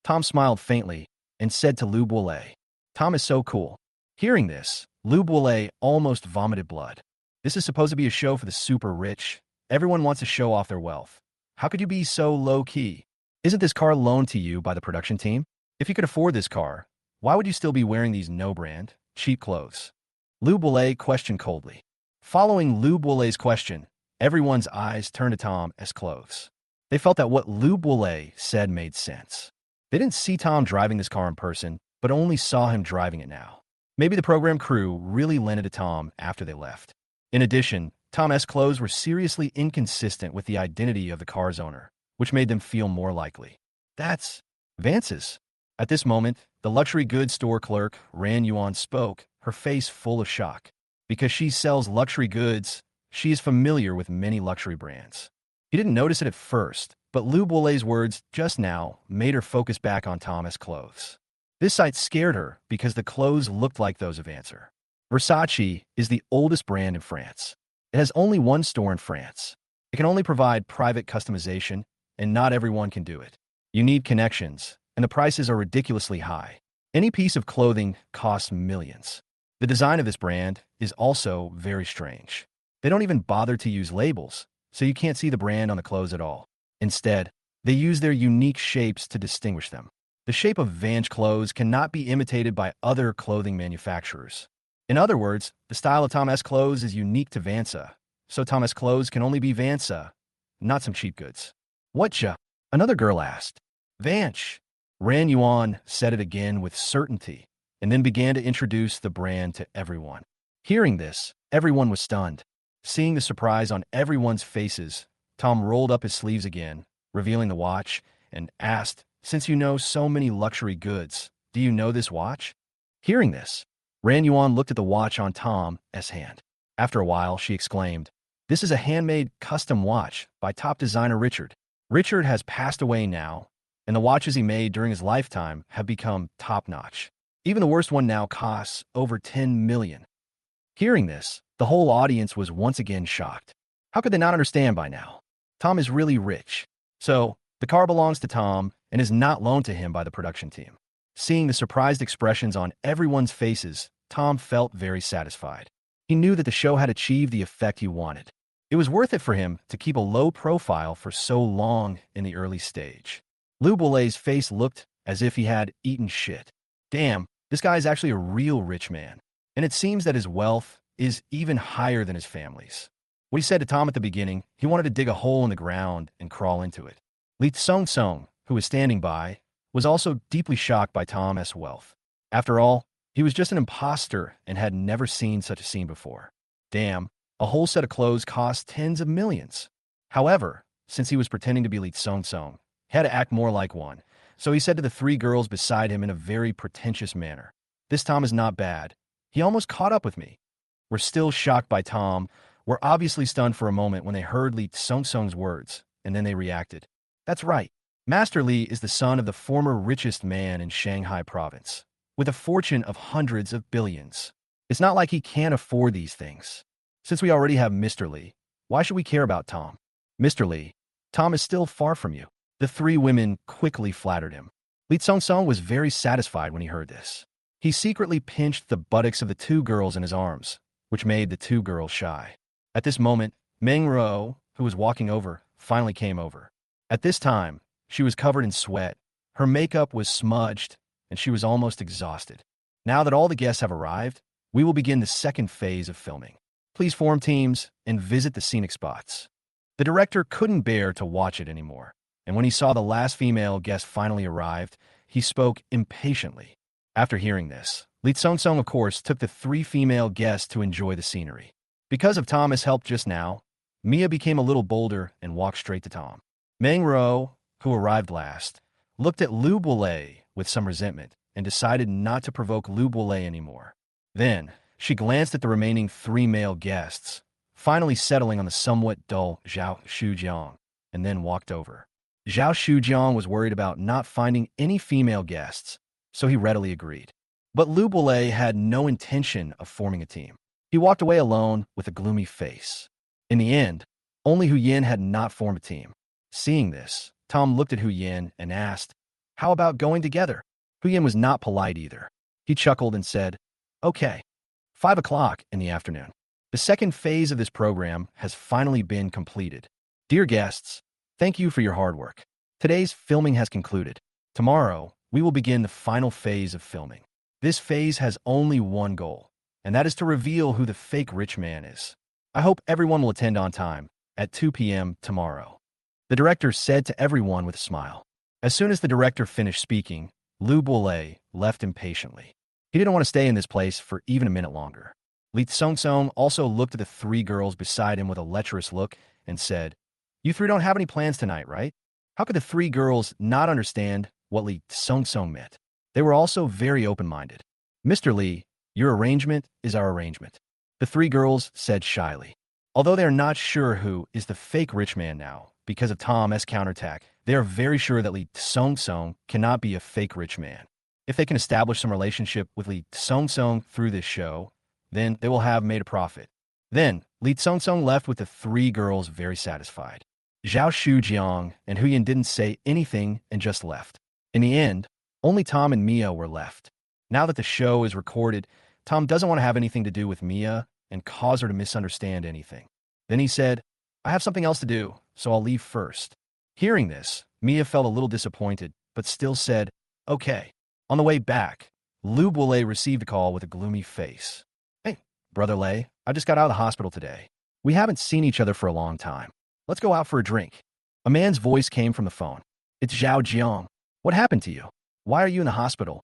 Tom smiled faintly and said to Lu Boulay, Tom is so cool. Hearing this, Lu Boulay almost vomited blood. This is supposed to be a show for the super rich. Everyone wants to show off their wealth. How could you be so low-key? Isn't this car loaned to you by the production team? If you could afford this car, why would you still be wearing these no-brand, cheap clothes? Lu Boulay questioned coldly. Following Lu Boulay's question, everyone's eyes turned to Tom's clothes. They felt that what Lu Boulay said made sense. They didn't see Tom driving this car in person, but only saw him driving it now. Maybe the program crew really lent it to Tom after they left. In addition, Tom's clothes were seriously inconsistent with the identity of the car's owner, which made them feel more likely. That's Vance's. At this moment, the luxury goods store clerk, Ran Yuan, spoke, her face full of shock. Because she sells luxury goods, she is familiar with many luxury brands. He didn't notice it at first, but Lu Boulay's words just now made her focus back on Tom's clothes. This sight scared her because the clothes looked like those of Vancer. Versace is the oldest brand in France. It has only 1 store in France. It can only provide private customization, and not everyone can do it. You need connections, and the prices are ridiculously high. Any piece of clothing costs millions. The design of this brand is also very strange. They don't even bother to use labels, so you can't see the brand on the clothes at all. Instead, they use their unique shapes to distinguish them. The shape of Vans clothes cannot be imitated by other clothing manufacturers. In other words, the style of Tom's clothes is unique to Vansa, so Tom's clothes can only be Vansa, not some cheap goods. Whatcha? Another girl asked. Vance. Ran Yuan said it again with certainty, and then began to introduce the brand to everyone. Hearing this, everyone was stunned. Seeing the surprise on everyone's faces, Tom rolled up his sleeves again, revealing the watch, and asked, Since you know so many luxury goods, do you know this watch? Hearing this, Ran Yuan looked at the watch on Tom's hand. After a while, she exclaimed, "This is a handmade custom watch by top designer Richard. Richard has passed away now, and the watches he made during his lifetime have become top-notch. Even the worst one now costs over 10 million. Hearing this, the whole audience was once again shocked. How could they not understand by now? Tom is really rich. So, the car belongs to Tom and is not loaned to him by the production team. Seeing the surprised expressions on everyone's faces, Tom felt very satisfied. He knew that the show had achieved the effect he wanted. It was worth it for him to keep a low profile for so long in the early stage. Lou Boulai's face looked as if he had eaten shit. Damn, this guy is actually a real rich man. And it seems that his wealth is even higher than his family's. What he said to Tom at the beginning, he wanted to dig a hole in the ground and crawl into it. Lee Tsung-sung, who was standing by, was also deeply shocked by Tom's wealth. After all, he was just an imposter and had never seen such a scene before. Damn, a whole set of clothes cost tens of millions. However, since he was pretending to be Lee Tsung-sung, he had to act more like one. So he said to the three girls beside him in a very pretentious manner, "This Tom is not bad. He almost caught up with me." We're still shocked by Tom, were obviously stunned for a moment when they heard Lee Tsung-sung's words, and then they reacted. That's right. Master Lee is the son of the former richest man in Shanghai province, with a fortune of hundreds of billions. It's not like he can't afford these things. Since we already have Mr. Lee, why should we care about Tom? Mr. Lee, Tom is still far from you. The three women quickly flattered him. Lee Tsung-sung was very satisfied when he heard this. He secretly pinched the buttocks of the two girls in his arms, which made the two girls shy. At this moment, Manhwa, who was walking over, finally came over. At this time, she was covered in sweat, her makeup was smudged, and she was almost exhausted. Now that all the guests have arrived, we will begin the second phase of filming. Please form teams and visit the scenic spots. The director couldn't bear to watch it anymore, and when he saw the last female guest finally arrived, he spoke impatiently. After hearing this, Lee Tsung-sung, of course, took the three female guests to enjoy the scenery. Because of Thomas' help just now, Mia became a little bolder and walked straight to Tom. Manhwa, who arrived last, looked at Lou Boulai with some resentment and decided not to provoke Lou Boulai anymore. Then, she glanced at the remaining three male guests, finally settling on the somewhat dull Zhao Shujiang, and then walked over. Zhao Shujiang was worried about not finding any female guests, so he readily agreed. But Lou Boulai had no intention of forming a team. He walked away alone with a gloomy face. In the end, only Hu Yin had not formed a team. Seeing this, Tom looked at Hu Yin and asked, "How about going together?" Hu Yin was not polite either. He chuckled and said, "Okay." 5 o'clock in the afternoon. The second phase of this program has finally been completed. Dear guests, thank you for your hard work. Today's filming has concluded. Tomorrow, we will begin the final phase of filming. This phase has only one goal, and that is to reveal who the fake rich man is. I hope everyone will attend on time at 2 p.m. tomorrow. The director said to everyone with a smile. As soon as the director finished speaking, Lou Boulai left impatiently. He didn't want to stay in this place for even a minute longer. Lee Tsung-sung also looked at the three girls beside him with a lecherous look and said, "You three don't have any plans tonight, right?" How could the three girls not understand what Lee Tsung-sung meant? They were also very open-minded. "Mr. Lee, your arrangement is our arrangement," the three girls said shyly. Although they are not sure who is the fake rich man now, because of Tom's counterattack, they are very sure that Lee Tsung-sung cannot be a fake rich man. If they can establish some relationship with Lee Tsung-sung through this show, then they will have made a profit. Then, Lee Tsung-sung left with the three girls very satisfied. Zhao Shujiang and Hu Yin didn't say anything and just left. In the end, only Tom and Mia were left. Now that the show is recorded, Tom doesn't want to have anything to do with Mia and cause her to misunderstand anything. Then he said, "I have something else to do, so I'll leave first." Hearing this, Mia felt a little disappointed, but still said, "Okay." On the way back, Lou Boulai received a call with a gloomy face. "Hey, Brother Lei, I just got out of the hospital today. We haven't seen each other for a long time. Let's go out for a drink." A man's voice came from the phone. "It's Zhao Jiang. What happened to you? Why are you in the hospital?"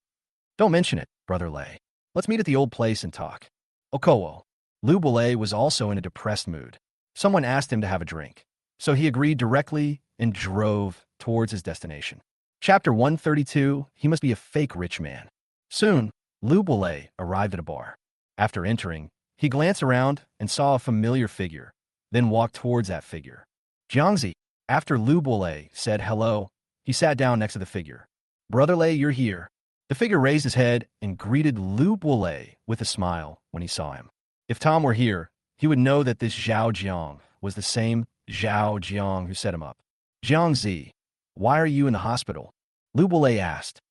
"Don't mention it, Brother Lei. Let's meet at the old place and talk." Okowo. Lou Boulai was also in a depressed mood. Someone asked him to have a drink, so he agreed directly and drove towards his destination. Chapter 132, He Must Be a Fake Rich Man. Soon, Lou Boulai arrived at a bar. After entering, He glanced around and saw a familiar figure, then walked towards that figure. Jiangzi, after Lu Buolei said hello, he sat down next to the figure. Brother Lei, you're here. The figure raised his head and greeted Lu Buolei with a smile when he saw him. If Tom were here, he would know that this Zhao Jiang was the same Zhao Jiang who set him up. Jiangzi, why are you in the hospital? Lu Buolei asked.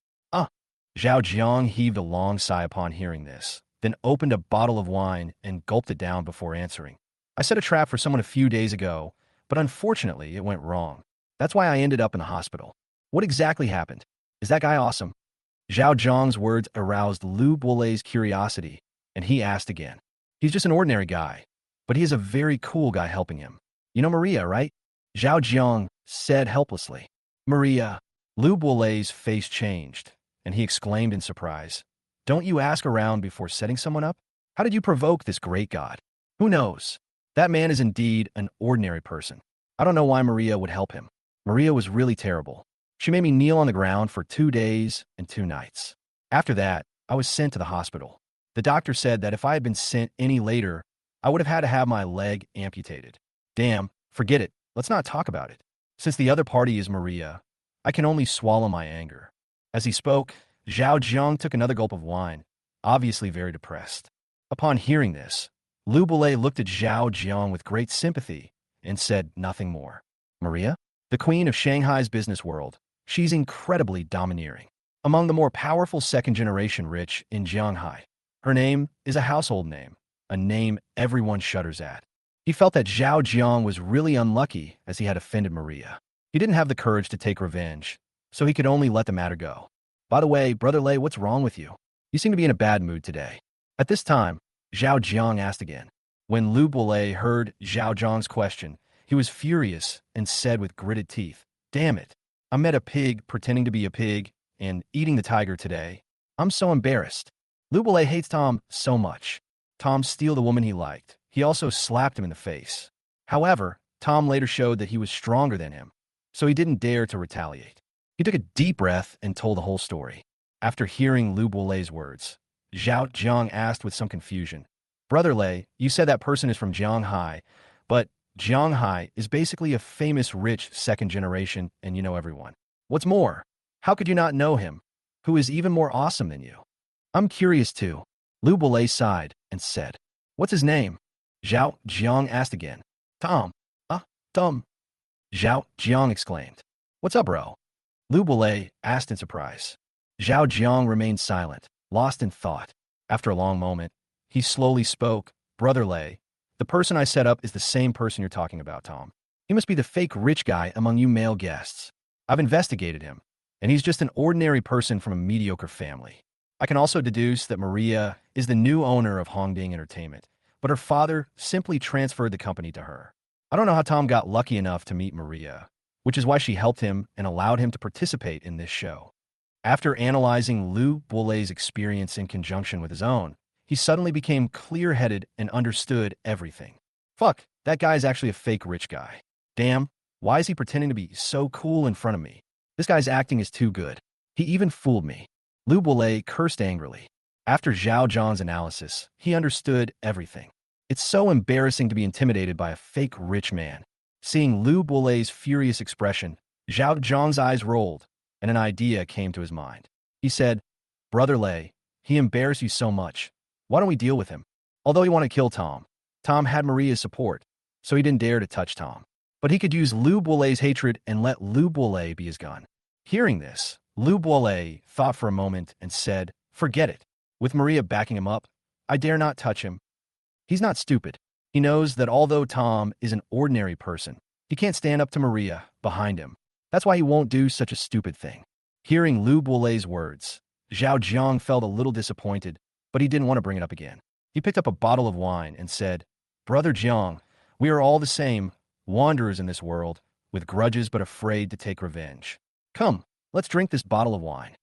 Zhao Jiang heaved a long sigh upon hearing this, then opened a bottle of wine and gulped it down before answering. I set a trap for someone a few days ago, but unfortunately it went wrong. That's why I ended up in the hospital. What exactly happened? Is that guy awesome? Zhao Jiang's words aroused Lu Buolei's curiosity, and he asked again. He's just an ordinary guy, but he is a very cool guy helping him. You know Maria, right? Zhao Jiang said helplessly. Maria. Lu Buolei's face changed, and he exclaimed in surprise. Don't you ask around before setting someone up? How did you provoke this great god? Who knows? That man is indeed an ordinary person. I don't know why Maria would help him. Maria was really terrible. She made me kneel on the ground for 2 days and 2 nights. After that, I was sent to the hospital. The doctor said that if I had been sent any later, I would have had to have my leg amputated. Damn, forget it. Let's not talk about it. Since the other party is Maria, I can only swallow my anger. As he spoke, Zhao Jiang took another gulp of wine, obviously very depressed. Upon hearing this, Lu Buolei looked at Zhao Jiang with great sympathy and said nothing more. Maria? The queen of Shanghai's business world. She's incredibly domineering. Among the more powerful second-generation rich in Shanghai. Her name is a household name, a name everyone shudders at. He felt that Zhao Jiang was really unlucky as he had offended Maria. He didn't have the courage to take revenge, so he could only let the matter go. By the way, Brother Lei, what's wrong with you? You seem to be in a bad mood today. At this time, Zhao Jiang asked again. When Lu Buolei heard Zhao Jiang's question, he was furious and said with gritted teeth, Damn it, I met a pig pretending to be a pig and eating the tiger today. I'm so embarrassed. Lu Buolei hates Tom so much. Tom steal the woman he liked. He also slapped him in the face. However, Tom later showed that he was stronger than him, so he didn't dare to retaliate. He took a deep breath and told the whole story. After hearing Lu Buolei's words, Zhao Jiang asked with some confusion, Brother Lei, you said that person is from Shanghai, but Shanghai is basically a famous rich second generation and you know everyone. What's more, how could you not know him, who is even more awesome than you? I'm curious too. Lu Buolei sighed and said, What's his name? Zhao Jiang asked again. Tom. Tom. Zhao Jiang exclaimed. What's up, bro? Lu Buolei asked in surprise. Zhao Jiang remained silent, lost in thought. After a long moment, he slowly spoke. Brother Lei, the person I set up is the same person you're talking about, Tom. He must be the fake rich guy among you male guests. I've investigated him, and he's just an ordinary person from a mediocre family. I can also deduce that Maria is the new owner of Hongding Entertainment, but her father simply transferred the company to her. I don't know how Tom got lucky enough to meet Maria, which is why she helped him and allowed him to participate in this show. After analyzing Lu Buolei's experience in conjunction with his own, he suddenly became clear-headed and understood everything. Fuck, that guy is actually a fake rich guy. Damn, why is he pretending to be so cool in front of me? This guy's acting is too good. He even fooled me. Lu Buolei cursed angrily. After Zhao Jiang's analysis, he understood everything. It's so embarrassing to be intimidated by a fake rich man. Seeing Lu Buolei's furious expression, Zhao Jiang's eyes rolled, and an idea came to his mind. He said, Brother Lei, he embarrassed you so much. Why don't we deal with him? Although he wanted to kill Tom, Tom had Maria's support, so he didn't dare to touch Tom. But he could use Lu Buolei's hatred and let Lu Buolei be his gun. Hearing this, Lu Buolei thought for a moment and said, Forget it. With Maria backing him up, I dare not touch him. He's not stupid. He knows that although Tom is an ordinary person, he can't stand up to Maria behind him. That's why he won't do such a stupid thing. Hearing Lu Buolei's words, Zhao Jiang felt a little disappointed, but he didn't want to bring it up again. He picked up a bottle of wine and said, Brother Jiang, we are all the same, wanderers in this world, with grudges but afraid to take revenge. Come, let's drink this bottle of wine.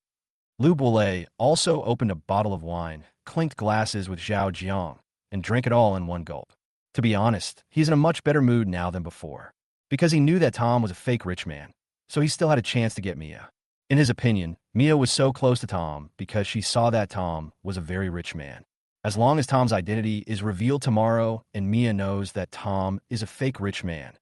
Lu Buolei also opened a bottle of wine, clinked glasses with Zhao Jiang, and drank it all in one gulp. To be honest, he's in a much better mood now than before, because he knew that Tom was a fake rich man, so he still had a chance to get Mia. In his opinion, Mia was so close to Tom because she saw that Tom was a very rich man. As long as Tom's identity is revealed tomorrow and Mia knows that Tom is a fake rich man,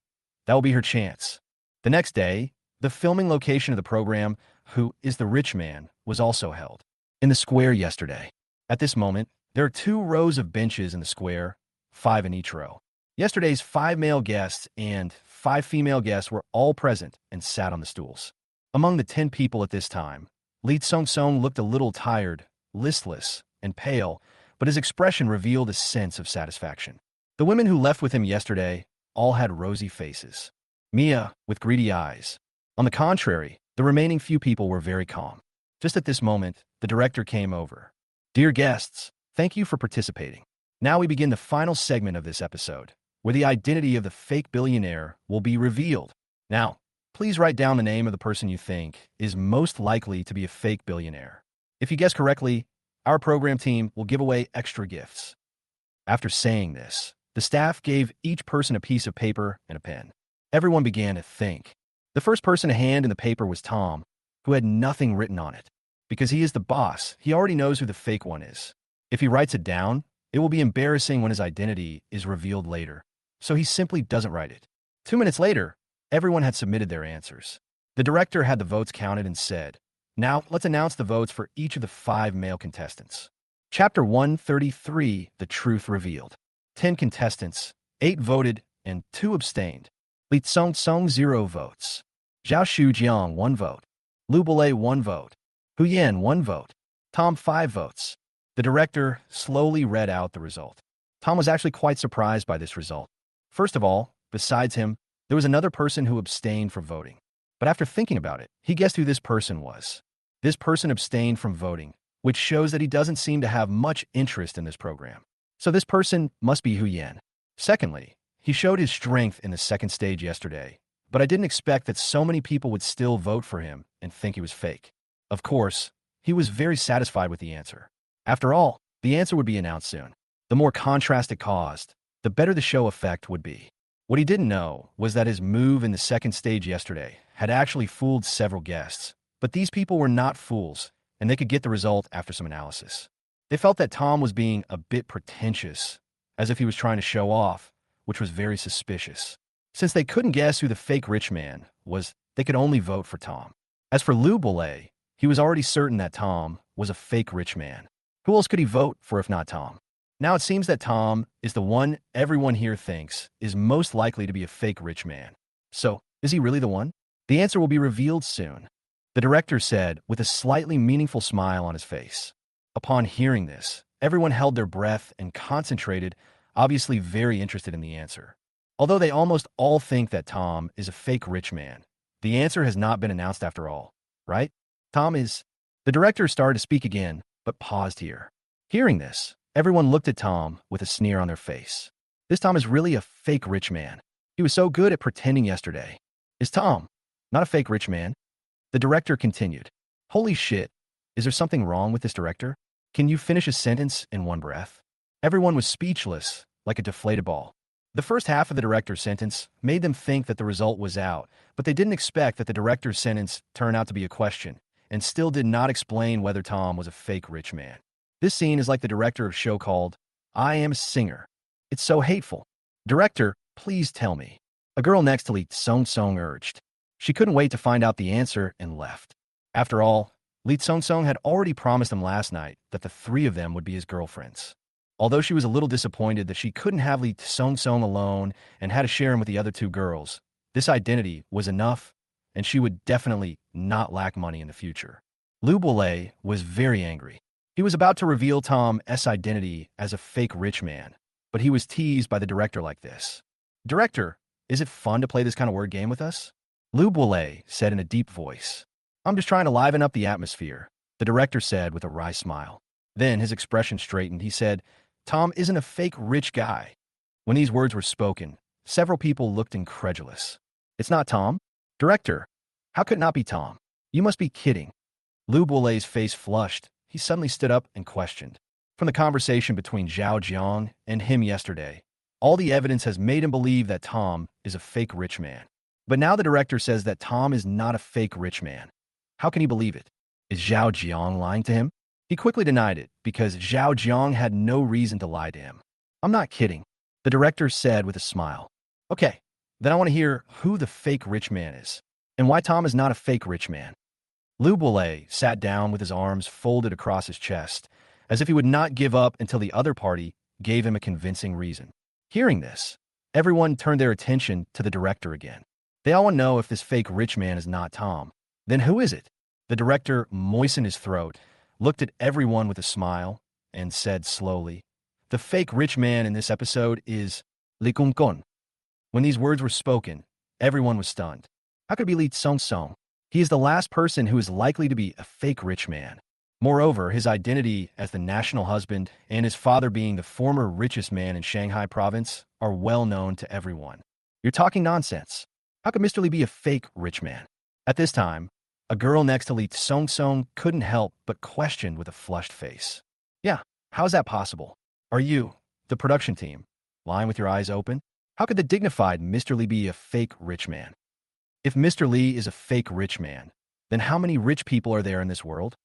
that will be her chance. The next day, the filming location of the program, Who is the Rich Man, was also held in the square yesterday. At this moment, there are 2 rows of benches in the square, 5 in each row. Yesterday's 5 male guests and 5 female guests were all present and sat on the stools. Among the 10 people at this time, Lee Tsong-song looked a little tired, listless, and pale, but his expression revealed a sense of satisfaction. The women who left with him yesterday all had rosy faces. Mia, with greedy eyes. On the contrary, the remaining few people were very calm. Just at this moment, the director came over. Dear guests, thank you for participating. Now we begin the final segment of this episode, where the identity of the fake billionaire will be revealed. Now, please write down the name of the person you think is most likely to be a fake billionaire. If you guess correctly, our program team will give away extra gifts. After saying this, the staff gave each person a piece of paper and a pen. Everyone began to think. The first person to hand in the paper was Tom, who had nothing written on it. Because he is the boss, he already knows who the fake one is. If he writes it down, it will be embarrassing when his identity is revealed later. So he simply doesn't write it. 2 minutes later, everyone had submitted their answers. The director had the votes counted and said, "Now, let's announce the votes for each of the 5 male contestants." Chapter 133, The Truth Revealed. 10 contestants, 8 voted, and 2 abstained. Li Tsong-song 0 votes. Zhao Shujiang 1 vote. Lu Bolei 1 vote. Hu Yan 1 vote. Tom 5 votes. The director slowly read out the result. Tom was actually quite surprised by this result. First of all, besides him, there was another person who abstained from voting. But after thinking about it, he guessed who this person was. This person abstained from voting, which shows that he doesn't seem to have much interest in this program. So this person must be Hu Yan. Secondly, he showed his strength in the second stage yesterday, but I didn't expect that so many people would still vote for him and think he was fake. Of course, he was very satisfied with the answer. After all, the answer would be announced soon. The more contrast it caused, the better the show effect would be. What he didn't know was that his move in the second stage yesterday had actually fooled several guests. But these people were not fools, and they could get the result after some analysis. They felt that Tom was being a bit pretentious, as if he was trying to show off, which was very suspicious. Since they couldn't guess who the fake rich man was, they could only vote for Tom. As for Lu Bolei, he was already certain that Tom was a fake rich man. Who else could he vote for if not Tom? Now it seems that Tom is the one everyone here thinks is most likely to be a fake rich man. So, is he really the one? The answer will be revealed soon. The director said with a slightly meaningful smile on his face. Upon hearing this, everyone held their breath and concentrated, obviously very interested in the answer. Although they almost all think that Tom is a fake rich man, the answer has not been announced after all, right? Tom is... The director started to speak again, but paused here. Hearing this, everyone looked at Tom with a sneer on their face. This Tom is really a fake rich man. He was so good at pretending yesterday. Is Tom not a fake rich man? The director continued. Holy shit, is there something wrong with this director? Can you finish a sentence in one breath? Everyone was speechless, like a deflated ball. The first half of the director's sentence made them think that the result was out, but they didn't expect that the director's sentence turned out to be a question, and still did not explain whether Tom was a fake rich man. This scene is like the director of a show called I Am a Singer. It's so hateful. Director, please tell me. A girl next to Lee Tsong-song urged. She couldn't wait to find out the answer and left. After all, Lee Tsong-song had already promised him last night that the 3 of them would be his girlfriends. Although she was a little disappointed that she couldn't have Lee Tsong-song alone and had to share him with the other 2 girls, this identity was enough, and she would definitely not lack money in the future. Lu Bolei was very angry. He was about to reveal Tom's identity as a fake rich man, but he was teased by the director like this. Director, is it fun to play this kind of word game with us? Lu Bolei said in a deep voice. I'm just trying to liven up the atmosphere, the director said with a wry smile. Then his expression straightened. He said, Tom isn't a fake rich guy. When these words were spoken, several people looked incredulous. It's not Tom? Director, how could it not be Tom? You must be kidding. Lu Bolei's face flushed. He suddenly stood up and questioned. From the conversation between Zhao Jiang and him yesterday, all the evidence has made him believe that Tom is a fake rich man. But now the director says that Tom is not a fake rich man. How can he believe it? Is Zhao Jiang lying to him? He quickly denied it because Zhao Jiang had no reason to lie to him. I'm not kidding, the director said with a smile. Okay, then I want to hear who the fake rich man is, and why Tom is not a fake rich man. Liu Boulay sat down with his arms folded across his chest, as if he would not give up until the other party gave him a convincing reason. Hearing this, everyone turned their attention to the director again. They all want to know if this fake rich man is not Tom. Then who is it? The director moistened his throat, looked at everyone with a smile, and said slowly, "The fake rich man in this episode is Li Kongkong." When these words were spoken, everyone was stunned. How could it be Li Song? He is the last person who is likely to be a fake rich man. Moreover, his identity as the national husband and his father being the former richest man in Shanghai province are well known to everyone. You're talking nonsense. How could Mr. Li be a fake rich man? At this time, a girl next to Li Song couldn't help but question with a flushed face. Yeah, how is that possible? Are you, the production team, lying with your eyes open? How could the dignified Mr. Li be a fake rich man? If Mr. Li is a fake rich man, then how many rich people are there in this world?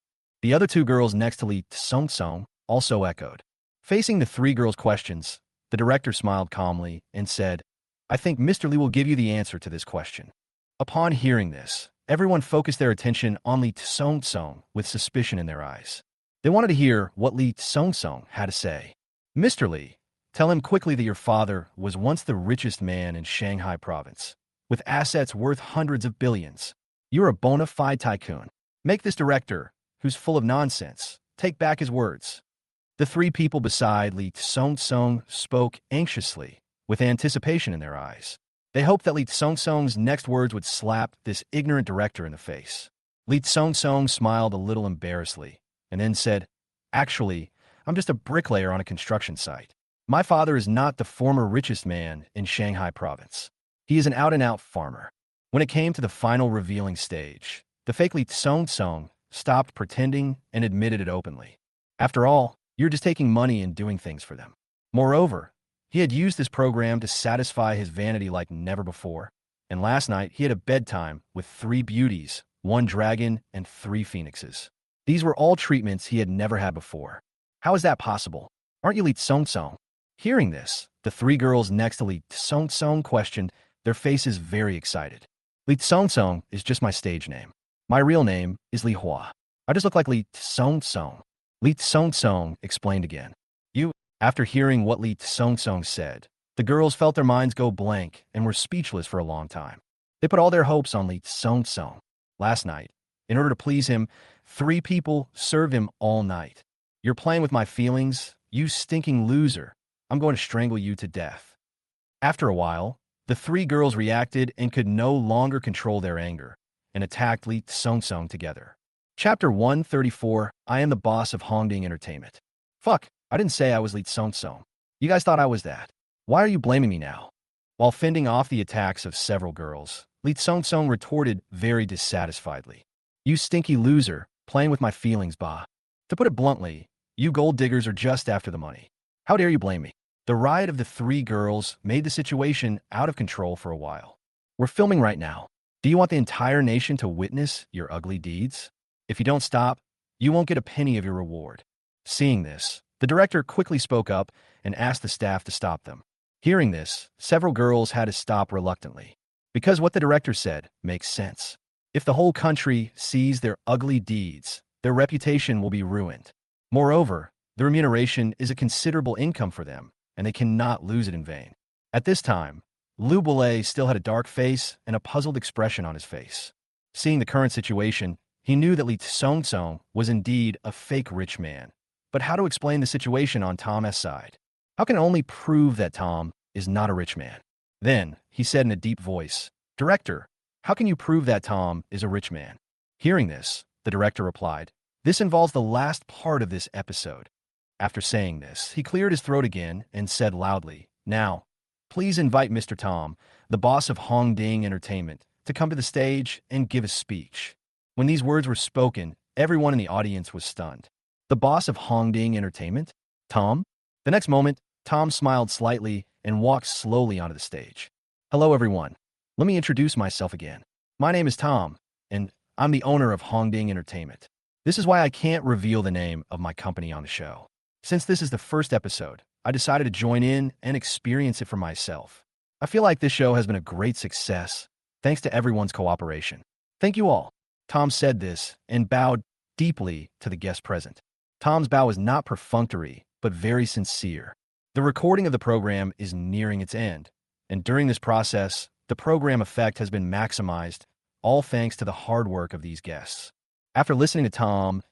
The other two girls next to Li Song also echoed. Facing the three girls' questions, the director smiled calmly and said, "I think Mr. Li will give you the answer to this question." Upon hearing this, everyone focused their attention on Li Song with suspicion in their eyes. They wanted to hear what Li Song had to say. "Mr. Li, tell him quickly that your father was once the richest man in Shanghai province, with assets worth hundreds of billions. You're a bona fide tycoon. Make this director, who's full of nonsense, take back his words." The three people beside Li Song spoke anxiously, with anticipation in their eyes. They hoped that Li Song's next words would slap this ignorant director in the face. Li Song smiled a little embarrassedly, and then said, "Actually, I'm just a bricklayer on a construction site. My father is not the former richest man in Shanghai province. He is an out-and-out farmer." When it came to the final revealing stage, the fake Li Song stopped pretending and admitted it openly. After all, you're just taking money and doing things for them. Moreover, he had used this program to satisfy his vanity like never before, and last night he had a bedtime with 3 beauties, 1 dragon, and 3 phoenixes. These were all treatments he had never had before. How is that possible? Aren't you Li Song? Hearing this, the 3 girls next to Li Song questioned, their faces very excited. Li Song is just my stage name. My real name is Li Hua. I just look like Li Song. Li Song explained again. After hearing what Li Song said, the girls felt their minds go blank and were speechless for a long time. They put all their hopes on Li Song. Last night, in order to please him, 3 people served him all night. "You're playing with my feelings, you stinking loser. I'm going to strangle you to death." After a while, the 3 girls reacted and could no longer control their anger, and attacked Li Song together. Chapter 134, I am the boss of Hongding Entertainment. Fuck, I didn't say I was Li Song. You guys thought I was that. Why are you blaming me now? While fending off the attacks of several girls, Li Song retorted very dissatisfiedly. "You stinky loser, playing with my feelings, bah. To put it bluntly, you gold diggers are just after the money. How dare you blame me?" The riot of the 3 girls made the situation out of control for a while. "We're filming right now. Do you want the entire nation to witness your ugly deeds? If you don't stop, you won't get a penny of your reward." Seeing this, the director quickly spoke up and asked the staff to stop them. Hearing this, several girls had to stop reluctantly, because what the director said makes sense. If the whole country sees their ugly deeds, their reputation will be ruined. Moreover, the remuneration is a considerable income for them, and they cannot lose it in vain. At this time, Liu Boulay still had a dark face and a puzzled expression on his face. Seeing the current situation, he knew that Li Song was indeed a fake rich man. But how to explain the situation on Tom's side? How can it only prove that Tom is not a rich man? Then, he said in a deep voice, "Director, how can you prove that Tom is a rich man?" Hearing this, the director replied, "This involves the last part of this episode." After saying this, he cleared his throat again and said loudly, "Now, please invite Mr. Tom, the boss of Hongding Entertainment, to come to the stage and give a speech." When these words were spoken, everyone in the audience was stunned. The boss of Hongding Entertainment? Tom? The next moment, Tom smiled slightly and walked slowly onto the stage. "Hello, everyone. Let me introduce myself again. My name is Tom, and I'm the owner of Hongding Entertainment. This is why I can't reveal the name of my company on the show. Since this is the first episode, I decided to join in and experience it for myself. I feel like this show has been a great success, thanks to everyone's cooperation. Thank you all. Tom said this and bowed deeply to the guests present. Tom's bow was not perfunctory, but very sincere. The recording of the program is nearing its end, and during this process, the program effect has been maximized, all thanks to the hard work of these guests. After listening to Tom's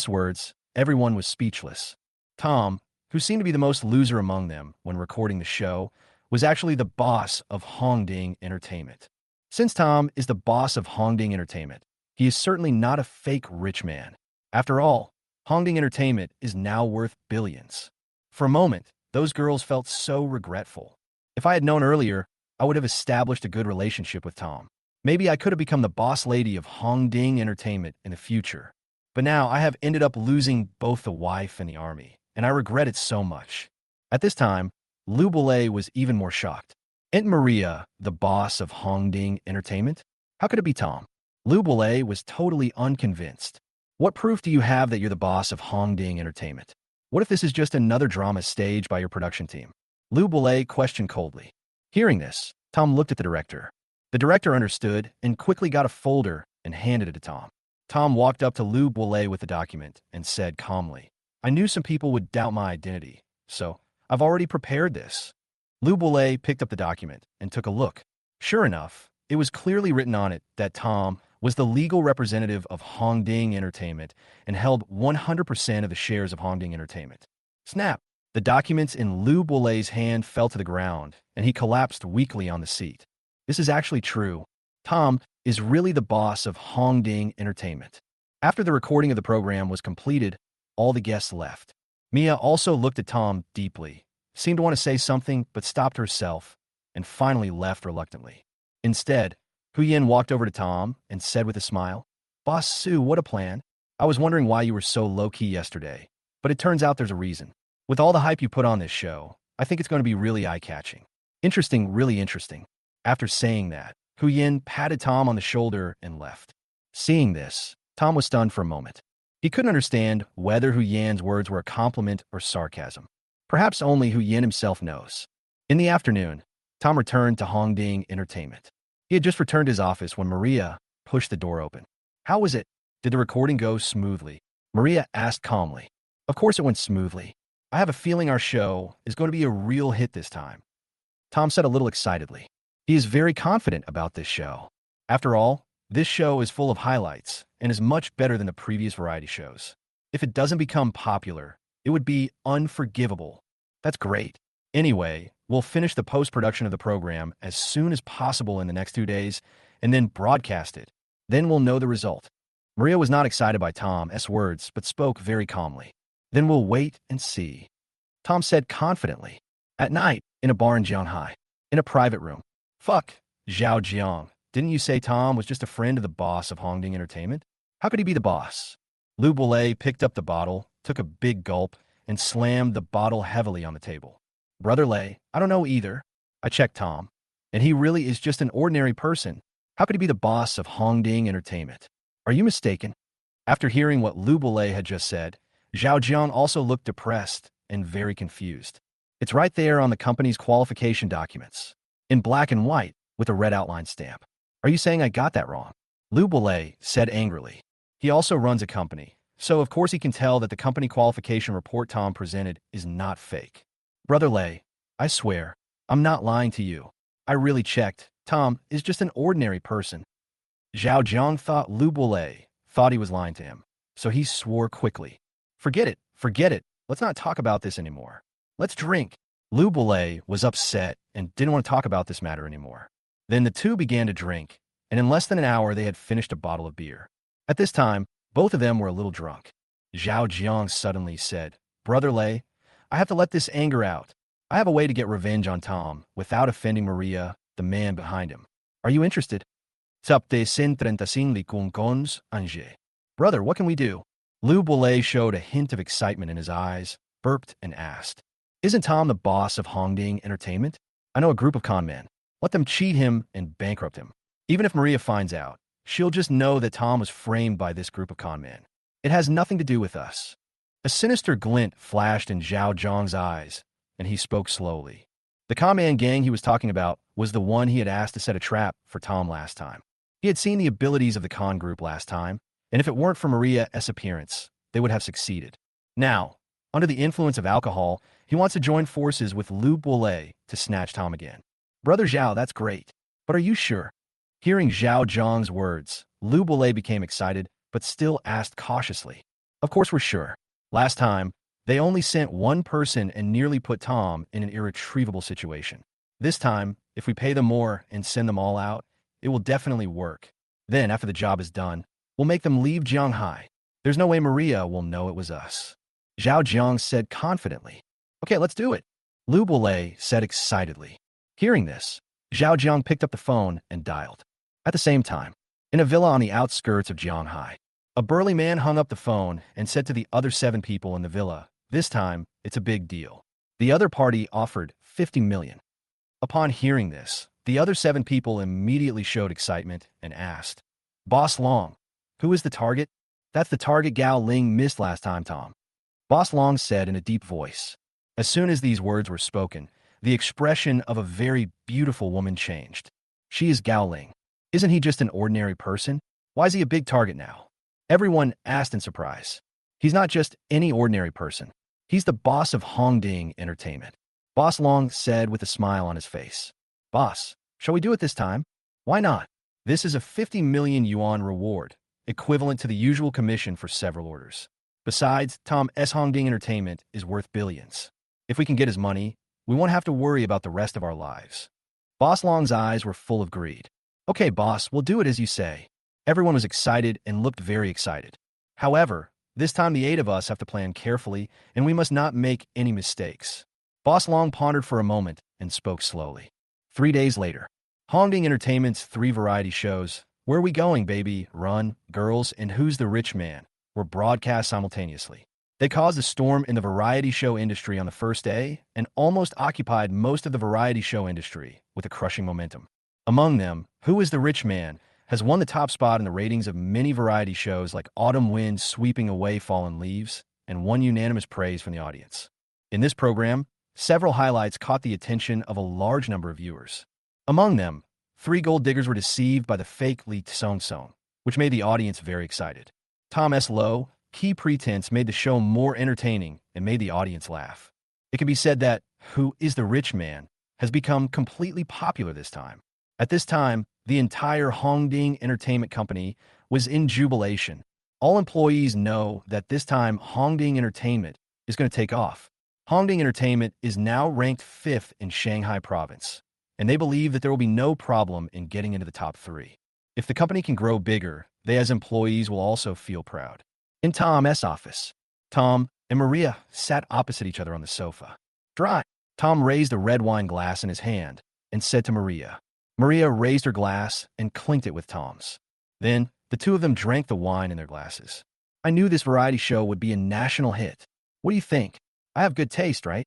words, everyone was speechless. Tom, who seemed to be the most loser among them when recording the show, was actually the boss of Hongding Entertainment. Since Tom is the boss of Hongding Entertainment, he is certainly not a fake rich man. After all, Hongding Entertainment is now worth billions. For a moment, those girls felt so regretful. If I had known earlier, I would have established a good relationship with Tom. Maybe I could have become the boss lady of Hongding Entertainment in the future. But now I have ended up losing both the wife and the army, and I regret it so much. At this time, Lou Boulay was even more shocked. Aunt Maria, the boss of Hongding Entertainment? How could it be Tom? Lou Boulay was totally unconvinced. What proof do you have that you're the boss of Hongding Entertainment? What if this is just another drama staged by your production team? Lou Boulay questioned coldly. Hearing this, Tom looked at the director. The director understood and quickly got a folder and handed it to Tom. Tom walked up to Lou Boulay with the document and said calmly, I knew some people would doubt my identity, so I've already prepared this. Lou Boulay picked up the document and took a look. Sure enough, it was clearly written on it that Tom was the legal representative of Hongding Entertainment and held 100% of the shares of Hongding Entertainment. Snap! The documents in Lou Boulay's hand fell to the ground, and he collapsed weakly on the seat. This is actually true. Tom is really the boss of Hongding Entertainment. After the recording of the program was completed, all the guests left. Mia also looked at Tom deeply, seemed to want to say something but stopped herself, and finally left reluctantly. Instead, Huyen walked over to Tom and said with a smile, Boss Sue, what a plan. I was wondering why you were so low-key yesterday, but it turns out there's a reason. With all the hype you put on this show, I think it's going to be really eye-catching. Interesting, really interesting. After saying that, Huyen patted Tom on the shoulder and left. Seeing this, Tom was stunned for a moment. He couldn't understand whether Huyen's words were a compliment or sarcasm. Perhaps only Huyen himself knows. In the afternoon, Tom returned to Hongding Entertainment. He had just returned to his office when Maria pushed the door open. How was it? Did the recording go smoothly? Maria asked calmly. Of course it went smoothly. I have a feeling our show is going to be a real hit this time. Tom said a little excitedly. He is very confident about this show. After all, this show is full of highlights and is much better than the previous variety shows. If it doesn't become popular, it would be unforgivable. That's great. Anyway, we'll finish the post-production of the program as soon as possible in the next 2 days and then broadcast it. Then we'll know the result. Maria was not excited by Tom's words, but spoke very calmly. Then we'll wait and see. Tom said confidently. At night, in a bar in Jianghai, in a private room. Fuck, Zhao Jiang. Didn't you say Tom was just a friend of the boss of Hongding Entertainment? How could he be the boss? Lou Boulay picked up the bottle, took a big gulp, and slammed the bottle heavily on the table. Brother Lay, I don't know either. I checked Tom, and he really is just an ordinary person. How could he be the boss of Hongding Entertainment? Are you mistaken? After hearing what Lou Boulay had just said, Zhao Jiang also looked depressed and very confused. It's right there on the company's qualification documents, in black and white, with a red outline stamp. Are you saying I got that wrong? Lou Boulay said angrily. He also runs a company, so of course he can tell that the company qualification report Tom presented is not fake. Brother Lay, I swear, I'm not lying to you. I really checked. Tom is just an ordinary person. Zhao Jiang thought Lou Boulay thought he was lying to him, so he swore quickly. Forget it, forget it. Let's not talk about this anymore. Let's drink. Lou Boulay was upset and didn't want to talk about this matter anymore. Then the two began to drink, and in less than an hour they had finished a bottle of beer. At this time, both of them were a little drunk. Zhao Jiang suddenly said, Brother Lay, I have to let this anger out. I have a way to get revenge on Tom without offending Maria, the man behind him. Are you interested? Brother, what can we do? Lou Boulay showed a hint of excitement in his eyes, burped, and asked, Isn't Tom the boss of Hongding Entertainment? I know a group of con men. Let them cheat him and bankrupt him. Even if Maria finds out, she'll just know that Tom was framed by this group of con men. It has nothing to do with us. A sinister glint flashed in Zhao Zhang's eyes, and he spoke slowly. The con-man gang he was talking about was the one he had asked to set a trap for Tom last time. He had seen the abilities of the con group last time, and if it weren't for Maria's appearance, they would have succeeded. Now, under the influence of alcohol, he wants to join forces with Lu Buolei to snatch Tom again. Brother Zhao, that's great. But are you sure? Hearing Zhao Zhang's words, Lu Buolei became excited, but still asked cautiously. Of course we're sure. Last time, they only sent one person and nearly put Tom in an irretrievable situation. This time, if we pay them more and send them all out, it will definitely work. Then, after the job is done, we'll make them leave Jianghai. There's no way Maria will know it was us. Zhao Jiang said confidently. Okay, let's do it. Lu Buolei said excitedly. Hearing this, Zhao Jiang picked up the phone and dialed. At the same time, in a villa on the outskirts of Jianghai, a burly man hung up the phone and said to the other 7 people in the villa, this time, it's a big deal. The other party offered 50 million. Upon hearing this, the other 7 people immediately showed excitement and asked, Boss Long, who is the target? That's the target Gao Ling missed last time, Tom. Boss Long said in a deep voice. As soon as these words were spoken, the expression of a very beautiful woman changed. She is Gao Ling. Isn't he just an ordinary person? Why is he a big target now? Everyone asked in surprise. He's not just any ordinary person. He's the boss of Hongding Entertainment. Boss Long said with a smile on his face. Boss, shall we do it this time? Why not? This is a 50 million yuan reward, equivalent to the usual commission for several orders. Besides, Tom S. Hongding Entertainment is worth billions. If we can get his money, we won't have to worry about the rest of our lives. Boss Long's eyes were full of greed. Okay, boss, we'll do it as you say. Everyone was excited and looked very excited. However, this time the 8 of us have to plan carefully, and we must not make any mistakes. Boss Long pondered for a moment and spoke slowly. 3 days later, Hongding Entertainment's 3 variety shows, Where Are We Going, Baby, Run, Girls, and Who's the Rich Man, were broadcast simultaneously. They caused a storm in the variety show industry on the first day and almost occupied most of the variety show industry with a crushing momentum. Among them, Who is the Rich Man has won the top spot in the ratings of many variety shows like Autumn Wind Sweeping Away Fallen Leaves and won unanimous praise from the audience. In this program, several highlights caught the attention of a large number of viewers. Among them, 3 gold diggers were deceived by the fake Li Song Song, which made the audience very excited. Tom S. Low, Key Pretense made the show more entertaining and made the audience laugh. It can be said that Who is the Rich Man has become completely popular this time. At this time, the entire Hongding Entertainment Company was in jubilation. All employees know that this time Hongding Entertainment is going to take off. Hongding Entertainment is now ranked 5th in Shanghai province, and they believe that there will be no problem in getting into the top 3. If the company can grow bigger, they as employees will also feel proud. In Tom's office, Tom and Maria sat opposite each other on the sofa. Dry. Tom raised a red wine glass in his hand and said to Maria. Maria raised her glass and clinked it with Tom's. Then, the 2 of them drank the wine in their glasses. I knew this variety show would be a national hit. What do you think? I have good taste, right?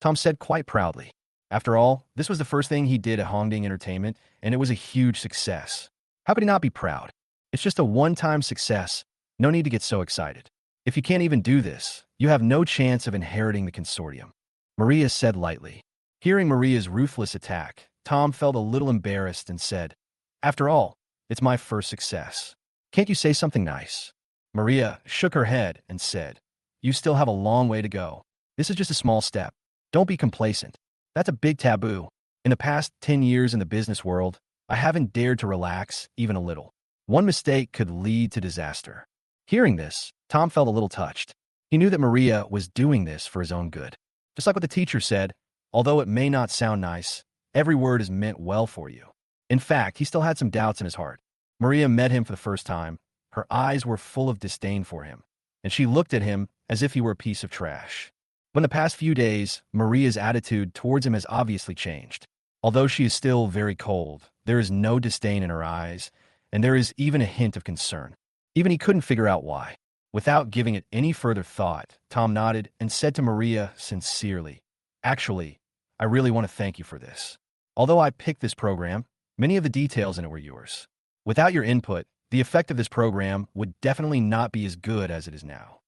Tom said quite proudly. After all, this was the first thing he did at Hongding Entertainment, and it was a huge success. How could he not be proud? It's just a one-time success. No need to get so excited. If you can't even do this, you have no chance of inheriting the consortium. Maria said lightly. Hearing Maria's ruthless attack, Tom felt a little embarrassed and said, After all, it's my first success. Can't you say something nice? Maria shook her head and said, You still have a long way to go. This is just a small step. Don't be complacent. That's a big taboo. In the past 10 years in the business world, I haven't dared to relax even a little. One mistake could lead to disaster. Hearing this, Tom felt a little touched. He knew that Maria was doing this for his own good. Just like what the teacher said, although it may not sound nice, every word is meant well for you. In fact, he still had some doubts in his heart. Maria met him for the first time. Her eyes were full of disdain for him, and she looked at him as if he were a piece of trash. But in the past few days, Maria's attitude towards him has obviously changed. Although she is still very cold, there is no disdain in her eyes, and there is even a hint of concern. Even he couldn't figure out why. Without giving it any further thought, Tom nodded and said to Maria sincerely, Actually, I really want to thank you for this. Although I picked this program, many of the details in it were yours. Without your input, the effect of this program would definitely not be as good as it is now.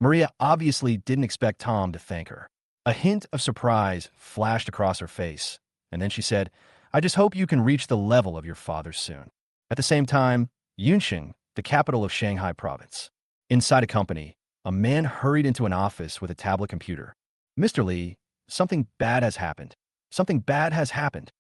Maria obviously didn't expect Tom to thank her. A hint of surprise flashed across her face, and then she said, I just hope you can reach the level of your father soon. At the same time, Yunxing, the capital of Shanghai province. Inside a company, a man hurried into an office with a tablet computer. Mr. Li, something bad has happened. Something bad has happened.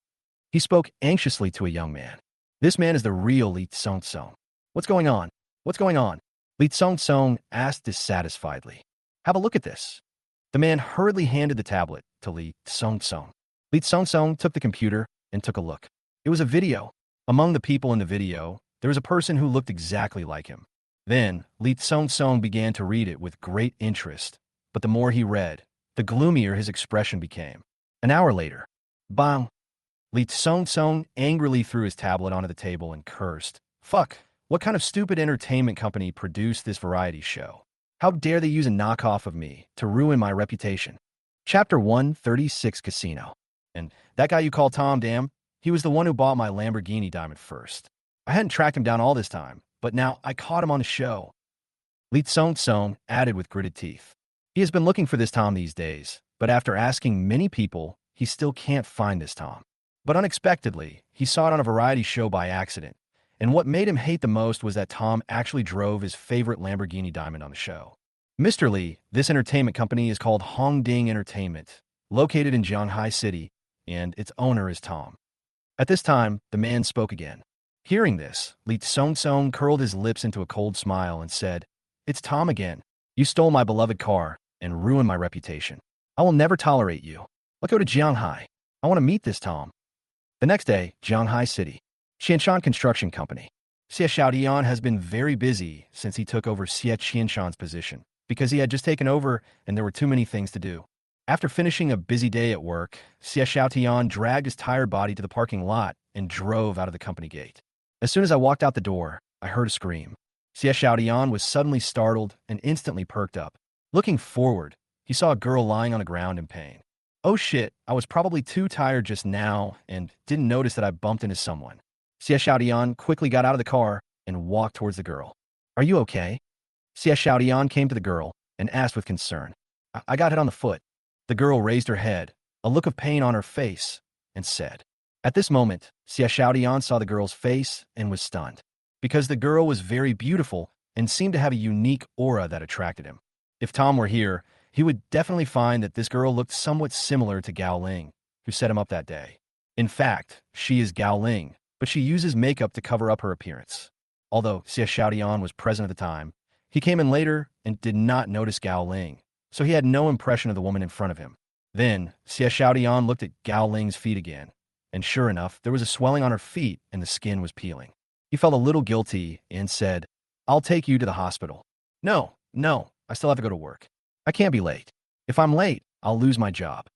He spoke anxiously to a young man. This man is the real Li Tsong. What's going on? What's going on? Li Tsong asked dissatisfiedly. Have a look at this. The man hurriedly handed the tablet to Li Tsong. Li Tsong took the computer and took a look. It was a video. Among the people in the video, there was a person who looked exactly like him. Then, Li Tsong began to read it with great interest, but the more he read, the gloomier his expression became. An hour later, bang! Li Tsong angrily threw his tablet onto the table and cursed. Fuck! What kind of stupid entertainment company produced this variety show? How dare they use a knockoff of me to ruin my reputation? Chapter 136 Casino. And that guy you call Tom, damn, he was the one who bought my Lamborghini diamond first. I hadn't tracked him down all this time, but now I caught him on the show. Li Tsong added with gritted teeth. He has been looking for this Tom these days, but after asking many people, he still can't find this Tom. But unexpectedly, he saw it on a variety show by accident, and what made him hate the most was that Tom actually drove his favorite Lamborghini diamond on the show. Mr. Li, this entertainment company is called Hongding Entertainment, located in Shanghai City, and its owner is Tom. At this time, the man spoke again. Hearing this, Li Tsong curled his lips into a cold smile and said, It's Tom again. You stole my beloved car and ruined my reputation. I will never tolerate you. Let's go to Shanghai. I want to meet this Tom. The next day, Shanghai City. Qianshan Construction Company. Xie Xiaodian has been very busy since he took over Xie Qianshan's position, because he had just taken over and there were too many things to do. After finishing a busy day at work, Xie Xiaodian dragged his tired body to the parking lot and drove out of the company gate. As soon as I walked out the door, I heard a scream. Xie Xiaodian was suddenly startled and instantly perked up. Looking forward, he saw a girl lying on the ground in pain. Oh shit, I was probably too tired just now and didn't notice that I bumped into someone. Xie Xiaodian quickly got out of the car and walked towards the girl. Are you okay? Xie Xiaodian came to the girl and asked with concern. I got hit on the foot. The girl raised her head, a look of pain on her face, and said. At this moment, Xie Xiaodian saw the girl's face and was stunned, because the girl was very beautiful and seemed to have a unique aura that attracted him. If Tom were here, he would definitely find that this girl looked somewhat similar to Gao Ling, who set him up that day. In fact, she is Gao Ling, but she uses makeup to cover up her appearance. Although Xie Xiaodian was present at the time, he came in later and did not notice Gao Ling, so he had no impression of the woman in front of him. Then, Xie Xiaodian looked at Gao Ling's feet again, and sure enough, there was a swelling on her feet and the skin was peeling. He felt a little guilty and said, I'll take you to the hospital. No, I still have to go to work. I can't be late. If I'm late, I'll lose my job.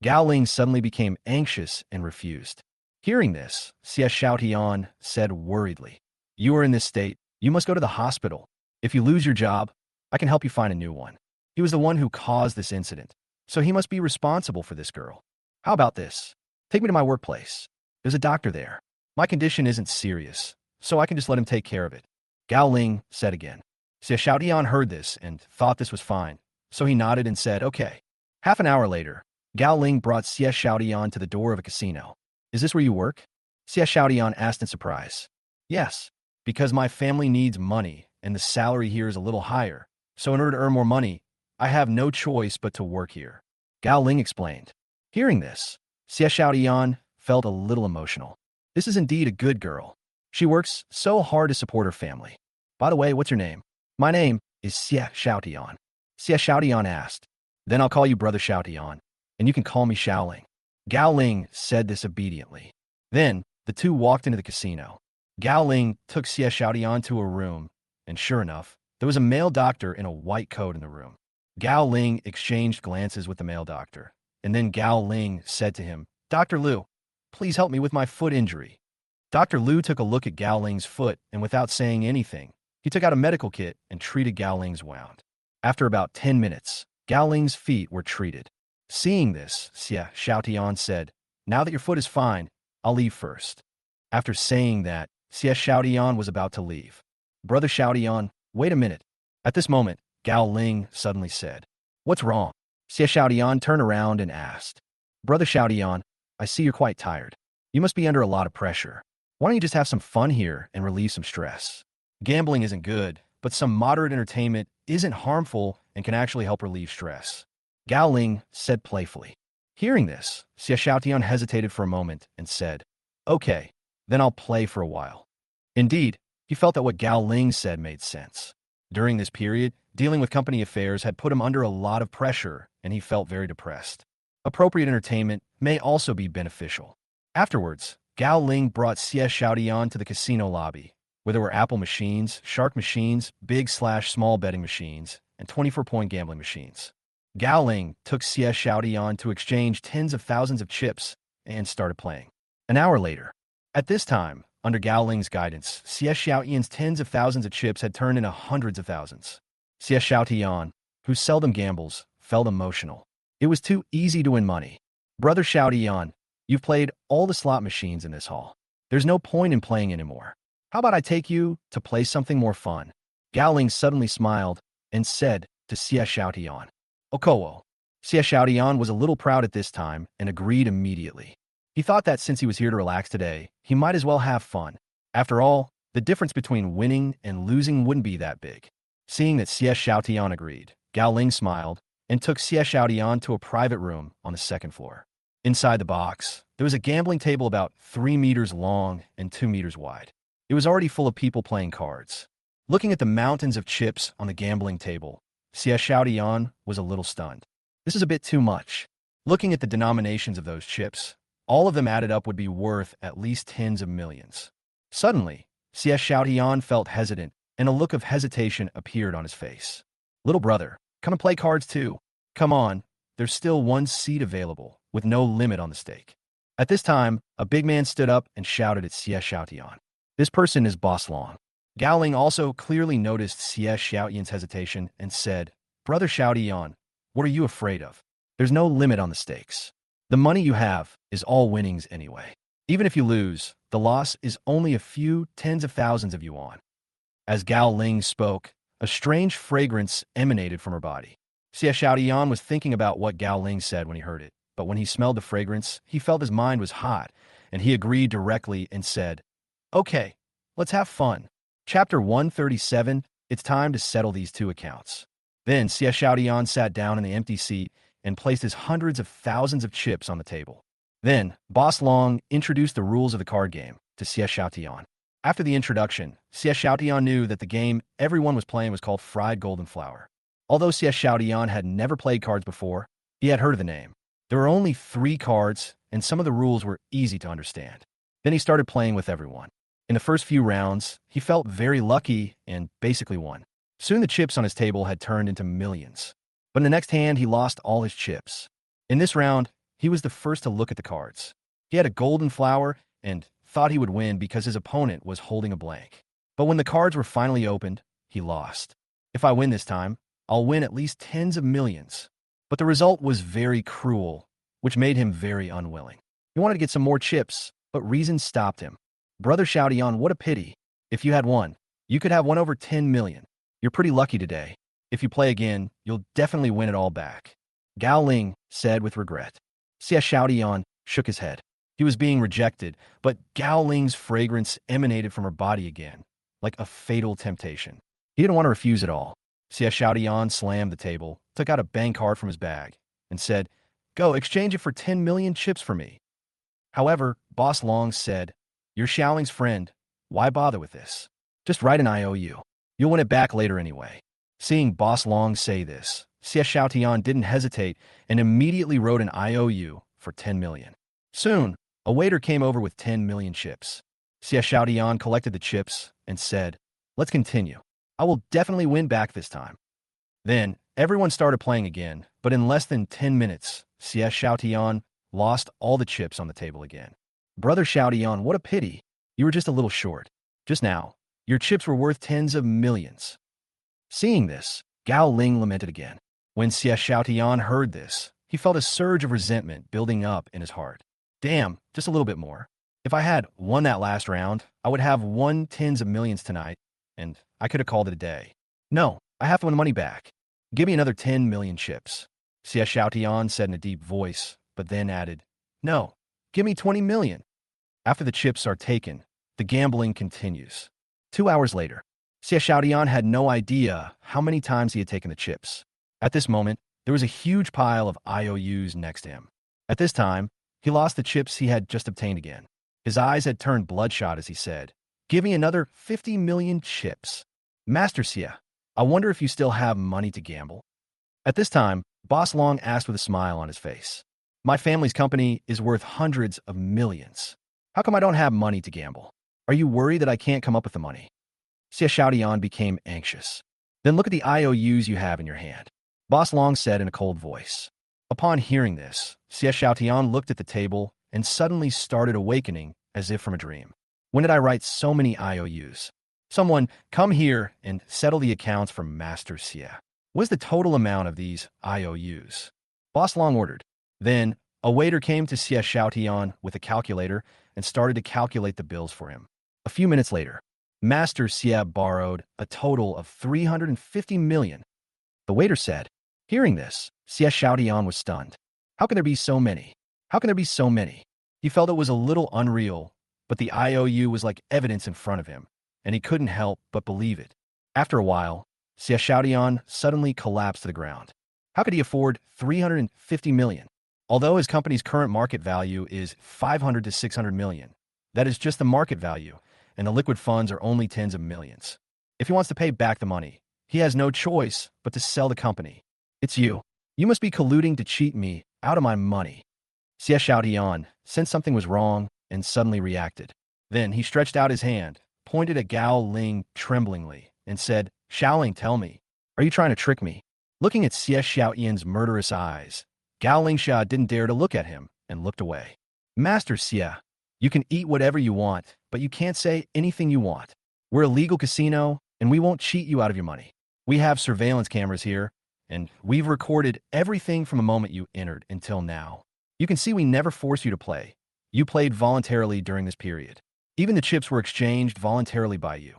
Gao Ling suddenly became anxious and refused. Hearing this, Xie Xiaodian said worriedly, You are in this state. You must go to the hospital. If you lose your job, I can help you find a new one. He was the one who caused this incident, so he must be responsible for this girl. How about this? Take me to my workplace. There's a doctor there. My condition isn't serious, so I can just let him take care of it. Gao Ling said again. Xie Xiaodian heard this and thought this was fine, so he nodded and said, okay. Half an hour later, Gao Ling brought Xie Xiaodian to the door of a casino. Is this where you work? Xie Xiaodian asked in surprise. Yes, because my family needs money and the salary here is a little higher, so in order to earn more money, I have no choice but to work here. Gao Ling explained. Hearing this, Xie Xiaodian felt a little emotional. This is indeed a good girl. She works so hard to support her family. By the way, what's your name? My name is Xie Xiaodian. Xie Xiaodian asked. Then I'll call you Brother Xiaodian, and you can call me Xiaoling. Gao Ling said this obediently. Then, the two walked into the casino. Gao Ling took Xie Xiaodian to a room, and sure enough, there was a male doctor in a white coat in the room. Gao Ling exchanged glances with the male doctor, and then Gao Ling said to him, Dr. Liu, please help me with my foot injury. Dr. Liu took a look at Gao Ling's foot, and without saying anything, he took out a medical kit and treated Gao Ling's wound. After about 10 minutes, Gao Ling's feet were treated. Seeing this, Xiaotian said, Now that your foot is fine, I'll leave first. After saying that, Xie Xiaotian was about to leave. Brother Xiaotian, wait a minute. At this moment, Gao Ling suddenly said, "What's wrong?" Xie Xiaotian turned around and asked, "Brother Xiaotian, I see you're quite tired. You must be under a lot of pressure. Why don't you just have some fun here and relieve some stress? Gambling isn't good, but some moderate entertainment isn't harmful and can actually help relieve stress," Gao Ling said playfully. Hearing this, Xie Xiaotian hesitated for a moment and said, "Okay, then I'll play for a while." Indeed, he felt that what Gao Ling said made sense. During this period, dealing with company affairs had put him under a lot of pressure, and he felt very depressed. Appropriate entertainment may also be beneficial. Afterwards, Gao Ling brought Xie Xiaotian to the casino lobby, where there were Apple machines, shark machines, big/small betting machines, and 24-point gambling machines. Gao Ling took Xie Xiaotian to exchange tens of thousands of chips and started playing. An hour later, at this time, under Gao Ling's guidance, Xie Xiaotian's tens of thousands of chips had turned into hundreds of thousands. Xie Xiaotian, who seldom gambles, felt emotional. It was too easy to win money. "Brother Xiaotian, you've played all the slot machines in this hall. There's no point in playing anymore. How about I take you to play something more fun?" Gao Ling suddenly smiled and said to Xie Xiaotian, "Okowo." Xie Xiaotian was a little proud at this time and agreed immediately. He thought that since he was here to relax today, he might as well have fun. After all, the difference between winning and losing wouldn't be that big. Seeing that Xie Xiaotian agreed, Gao Ling smiled and took Xie Xiaotian to a private room on the second floor. Inside the box, there was a gambling table about 3 meters long and 2 meters wide. It was already full of people playing cards. Looking at the mountains of chips on the gambling table, Xie Xiaotian was a little stunned. This is a bit too much. Looking at the denominations of those chips, all of them added up would be worth at least tens of millions. Suddenly, Xie Xiaotian felt hesitant, and a look of hesitation appeared on his face. "Little brother, come and play cards too. Come on, there's still one seat available, with no limit on the stake." At this time, a big man stood up and shouted at Xie Xiaotian. This person is Boss Long. Gao Ling also clearly noticed Xie Xiaotian's hesitation and said, "Brother Xiaotian, what are you afraid of? There's no limit on the stakes. The money you have is all winnings anyway. Even if you lose, the loss is only a few tens of thousands of yuan." As Gao Ling spoke, a strange fragrance emanated from her body. Xie Xiaotian was thinking about what Gao Ling said when he heard it, but when he smelled the fragrance, he felt his mind was hot, and he agreed directly and said, "Okay, let's have fun." Chapter 137, it's time to settle these two accounts. Then Xie Xiaotian sat down in the empty seat and placed his hundreds of thousands of chips on the table. Then, Boss Long introduced the rules of the card game to Xie Xiaotian. After the introduction, Xie Xiaotian knew that the game everyone was playing was called Fried Golden Flower. Although Xie Xiaotian had never played cards before, he had heard of the name. There were only 3 cards, and some of the rules were easy to understand. Then he started playing with everyone. In the first few rounds, he felt very lucky and basically won. Soon the chips on his table had turned into millions. But in the next hand, he lost all his chips. In this round, he was the first to look at the cards. He had a golden flower and thought he would win because his opponent was holding a blank. But when the cards were finally opened, he lost. "If I win this time, I'll win at least tens of millions." But the result was very cruel, which made him very unwilling. He wanted to get some more chips, but reason stopped him. "Brother Xiaotian, what a pity. If you had won, you could have won over 10 million. You're pretty lucky today. If you play again, you'll definitely win it all back," Gao Ling said with regret. Xie Xiaotian shook his head. He was being rejected, but Gao Ling's fragrance emanated from her body again, like a fatal temptation. He didn't want to refuse at all. Xie Xiaotian slammed the table, took out a bank card from his bag, and said, "Go, exchange it for 10 million chips for me." However, Boss Long said, "You're Xiaoling's friend. Why bother with this? Just write an IOU. You'll win it back later anyway." Seeing Boss Long say this, Xie Xiaotian didn't hesitate and immediately wrote an IOU for 10 million. Soon, a waiter came over with 10 million chips. Xie Xiaotian collected the chips and said, "Let's continue. I will definitely win back this time." Then, everyone started playing again, but in less than 10 minutes, Xie Xiaotian lost all the chips on the table again. "Brother Xiaotian, what a pity. You were just a little short. Just now, your chips were worth tens of millions." Seeing this, Gao Ling lamented again. When Xie Xiaotian heard this, he felt a surge of resentment building up in his heart. "Damn, just a little bit more. If I had won that last round, I would have won tens of millions tonight, and I could have called it a day. No, I have to win the money back. Give me another 10 million chips. Xie Xiaotian said in a deep voice, but then added, no, give me 20 million. After the chips are taken, the gambling continues. 2 hours later, Xie Xiaotian had no idea how many times he had taken the chips. At this moment, there was a huge pile of IOUs next to him. At this time, he lost the chips he had just obtained again. His eyes had turned bloodshot as he said, give me another 50 million chips. Master Xie, I wonder if you still have money to gamble? At this time, Boss Long asked with a smile on his face. My family's company is worth hundreds of millions. How come I don't have money to gamble? Are you worried that I can't come up with the money? Xie Xiaotian became anxious. Then look at the IOUs you have in your hand. Boss Long said in a cold voice. Upon hearing this, Xie Xiaotian looked at the table and suddenly started awakening as if from a dream. When did I write so many IOUs? Someone, come here and settle the accounts for Master Xie. What is the total amount of these IOUs? Boss Long ordered. Then, a waiter came to Xie Xiaotian with a calculator and started to calculate the bills for him. A few minutes later, Master Xie borrowed a total of 350 million. The waiter said. Hearing this, Xie Xiaotian was stunned. How can there be so many? How can there be so many? He felt it was a little unreal, but the IOU was like evidence in front of him, and he couldn't help but believe it. After a while, Xie Xiaotian suddenly collapsed to the ground. How could he afford 350 million? Although his company's current market value is 500 to 600 million, that is just the market value, and the liquid funds are only tens of millions. If he wants to pay back the money, he has no choice but to sell the company. It's you. You must be colluding to cheat me out of my money. Xie Xiaotian sensed something was wrong and suddenly reacted. Then he stretched out his hand, pointed at Gao Ling tremblingly, and said, Xiaoling, tell me, are you trying to trick me? Looking at Xie Xiaotian's murderous eyes, Gao Lingsha didn't dare to look at him and looked away. Master Xie, you can eat whatever you want, but you can't say anything you want. We're a legal casino, and we won't cheat you out of your money. We have surveillance cameras here, and we've recorded everything from the moment you entered until now. You can see we never forced you to play. You played voluntarily during this period. Even the chips were exchanged voluntarily by you.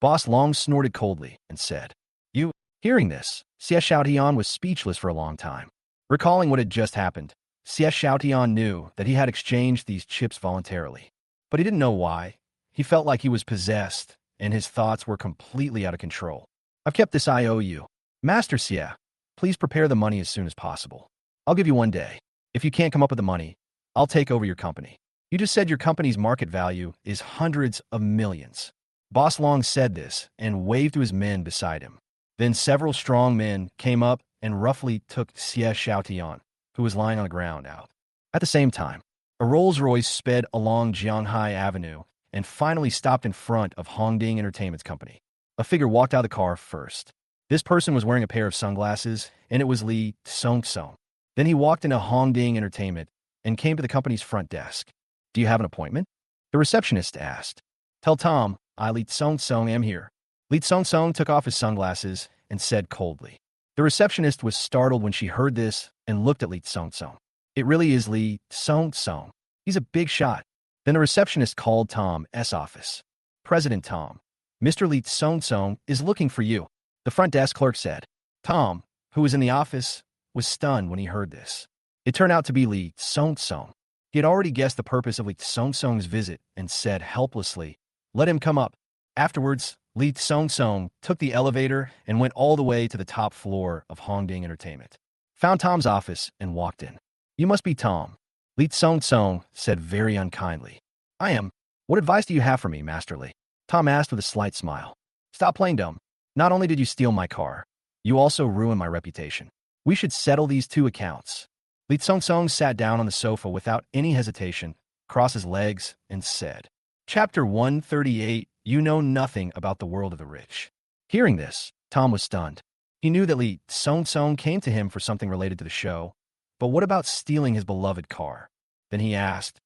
Boss Long snorted coldly and said, You, hearing this, Xie Xiaotian was speechless for a long time. Recalling what had just happened, Xie Xiaotian knew that he had exchanged these chips voluntarily. But he didn't know why. He felt like he was possessed, and his thoughts were completely out of control. I've kept this IOU. Master Xie, please prepare the money as soon as possible. I'll give you 1 day. If you can't come up with the money, I'll take over your company. You just said your company's market value is hundreds of millions. Boss Long said this and waved to his men beside him. Then several strong men came up and roughly took Xie Xiaotian, who was lying on the ground, out. At the same time, a Rolls-Royce sped along Jianghai Avenue and finally stopped in front of Hongding Entertainment's company. A figure walked out of the car first. This person was wearing a pair of sunglasses, and it was Li Tsong-song. Then he walked into Hongding Entertainment and came to the company's front desk. Do you have an appointment? The receptionist asked. Tell Tom, I, Li Tsong-song, am here. Li Tsong-song took off his sunglasses and said coldly. The receptionist was startled when she heard this and looked at Li Tsong-song. It really is Li Tsong-song. He's a big shot. Then the receptionist called Tom's office. President Tom, Mr. Li Tsong-song is looking for you. The front desk clerk said. Tom, who was in the office, was stunned when he heard this. It turned out to be Li Tsong-song. He had already guessed the purpose of Li Tsong-song's visit and said helplessly, Let him come up. Afterwards, Li Tsong-song took the elevator and went all the way to the top floor of Hongding Entertainment. Found Tom's office and walked in. You must be Tom. Li Tsong-song said very unkindly. I am. What advice do you have for me, Master Li? Tom asked with a slight smile. Stop playing dumb. Not only did you steal my car, you also ruined my reputation. We should settle these 2 accounts. Li Tsong-song sat down on the sofa without any hesitation, crossed his legs, and said, Chapter 138, You know nothing about the world of the rich. Hearing this, Tom was stunned. He knew that Li Tsong-song came to him for something related to the show, but what about stealing his beloved car? Then he asked,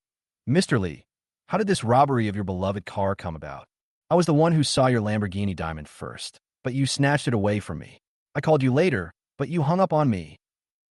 Mr. Li, how did this robbery of your beloved car come about? I was the one who saw your Lamborghini diamond first, but you snatched it away from me. I called you later, but you hung up on me.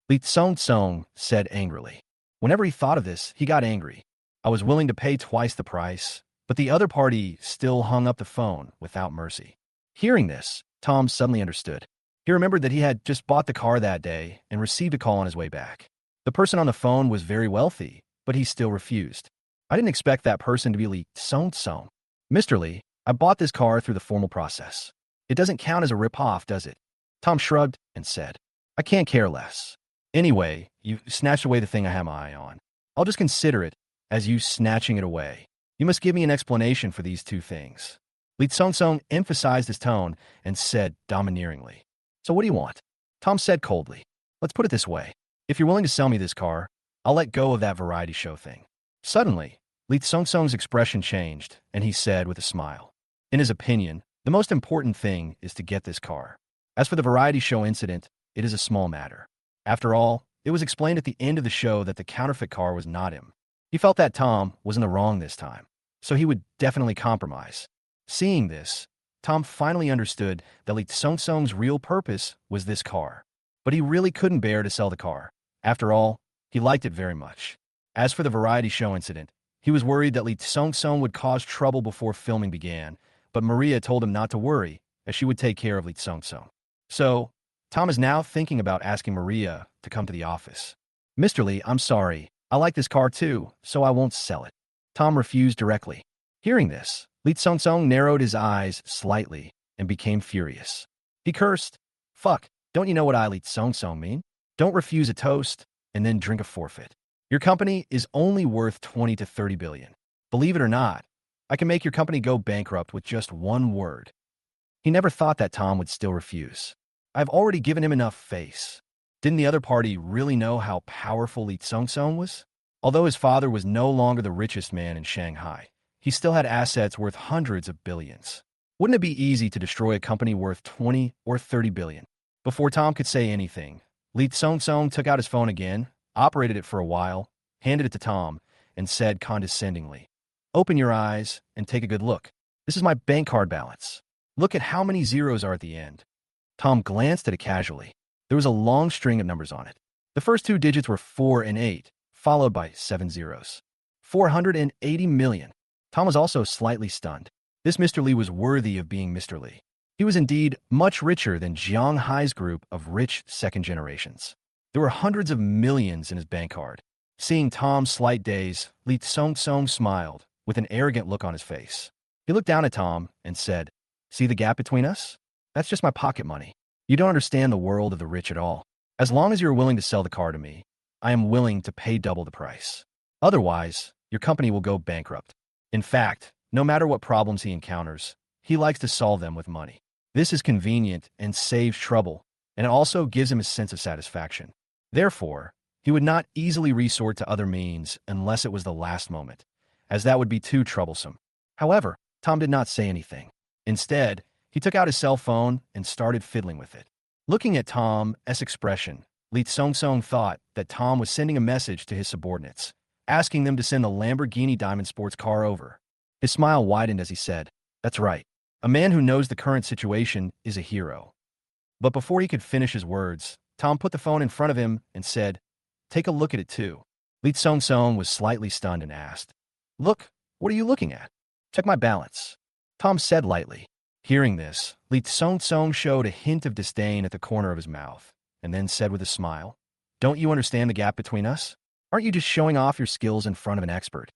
Li Tsong-song said angrily. Whenever he thought of this, he got angry. I was willing to pay twice the price, but the other party still hung up the phone without mercy. Hearing this, Tom suddenly understood. He remembered that he had just bought the car that day and received a call on his way back. The person on the phone was very wealthy, but he still refused. I didn't expect that person to be Lee Song-song. Mr. Lee, I bought this car through the formal process. It doesn't count as a rip-off, does it? Tom shrugged and said, I can't care less. Anyway, you snatched away the thing I had my eye on. I'll just consider it as you snatching it away. You must give me an explanation for these two things. Lee Song-song emphasized his tone and said domineeringly, So what do you want? Tom said coldly, Let's put it this way. If you're willing to sell me this car, I'll let go of that variety show thing. Suddenly, Lee Song-song's expression changed, and he said with a smile, In his opinion, the most important thing is to get this car. As for the variety show incident, it is a small matter. After all, it was explained at the end of the show that the counterfeit car was not him. He felt that Tom was in the wrong this time, so he would definitely compromise. Seeing this, Tom finally understood that Lee Song-song's real purpose was this car. But he really couldn't bear to sell the car. After all, he liked it very much. As for the variety show incident, he was worried that Lee Song-song would cause trouble before filming began, but Maria told him not to worry, as she would take care of Lee Song-song. So, Tom is now thinking about asking Maria to come to the office. Mr. Lee, I'm sorry. I like this car too, so I won't sell it. Tom refused directly. Hearing this, Lee Song-song narrowed his eyes slightly and became furious. He cursed, Fuck, don't you know what I Lee Song-song mean? Don't refuse a toast and then drink a forfeit. Your company is only worth 20 to 30 billion. Believe it or not, I can make your company go bankrupt with just one word. He never thought that Tom would still refuse. I've already given him enough face. Didn't the other party really know how powerful Lee Song-song was? Although his father was no longer the richest man in Shanghai, he still had assets worth hundreds of billions. Wouldn't it be easy to destroy a company worth 20 or 30 billion? Before Tom could say anything, Lee Song-song took out his phone again, operated it for a while, handed it to Tom, and said condescendingly, Open your eyes and take a good look. This is my bank card balance. Look at how many zeros are at the end. Tom glanced at it casually. There was a long string of numbers on it. The first two digits were 4 and 8, followed by 7 zeros. 480 million. Tom was also slightly stunned. This Mr. Lee was worthy of being Mr. Lee. He was indeed much richer than Jiang Hai's group of rich second generations. There were hundreds of millions in his bank card. Seeing Tom's slight daze, Lee Song-song smiled, with an arrogant look on his face. He looked down at Tom and said, See the gap between us? That's just my pocket money. You don't understand the world of the rich at all. As long as you're willing to sell the car to me, I am willing to pay double the price. Otherwise, your company will go bankrupt. In fact, no matter what problems he encounters, he likes to solve them with money. This is convenient and saves trouble, and it also gives him a sense of satisfaction. Therefore, he would not easily resort to other means unless it was the last moment, as that would be too troublesome. However, Tom did not say anything. Instead, he took out his cell phone and started fiddling with it. Looking at Tom's expression, Lee Song-song thought that Tom was sending a message to his subordinates, asking them to send the Lamborghini Diamond Sports car over. His smile widened as he said, That's right. A man who knows the current situation is a hero. But before he could finish his words, Tom put the phone in front of him and said, Take a look at it too. Lee Song-song was slightly stunned and asked, Look, what are you looking at? Check my balance. Tom said lightly. Hearing this, Lee Song-song showed a hint of disdain at the corner of his mouth, and then said with a smile, Don't you understand the gap between us? Aren't you just showing off your skills in front of an expert?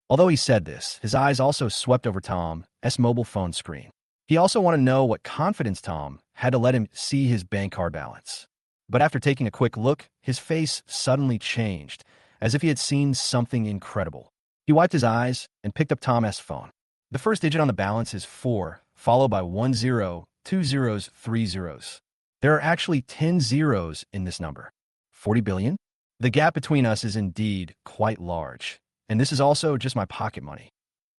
Although he said this, his eyes also swept over Tom's mobile phone screen. He also wanted to know what confidence Tom had to let him see his bank card balance. But after taking a quick look, his face suddenly changed, as if he had seen something incredible. He wiped his eyes and picked up Tom's phone. The first digit on the balance is 4, followed by 1 0, 2 zeros, 3 zeros. There are actually 10 zeros in this number. 40 billion? The gap between us is indeed quite large, and this is also just my pocket money.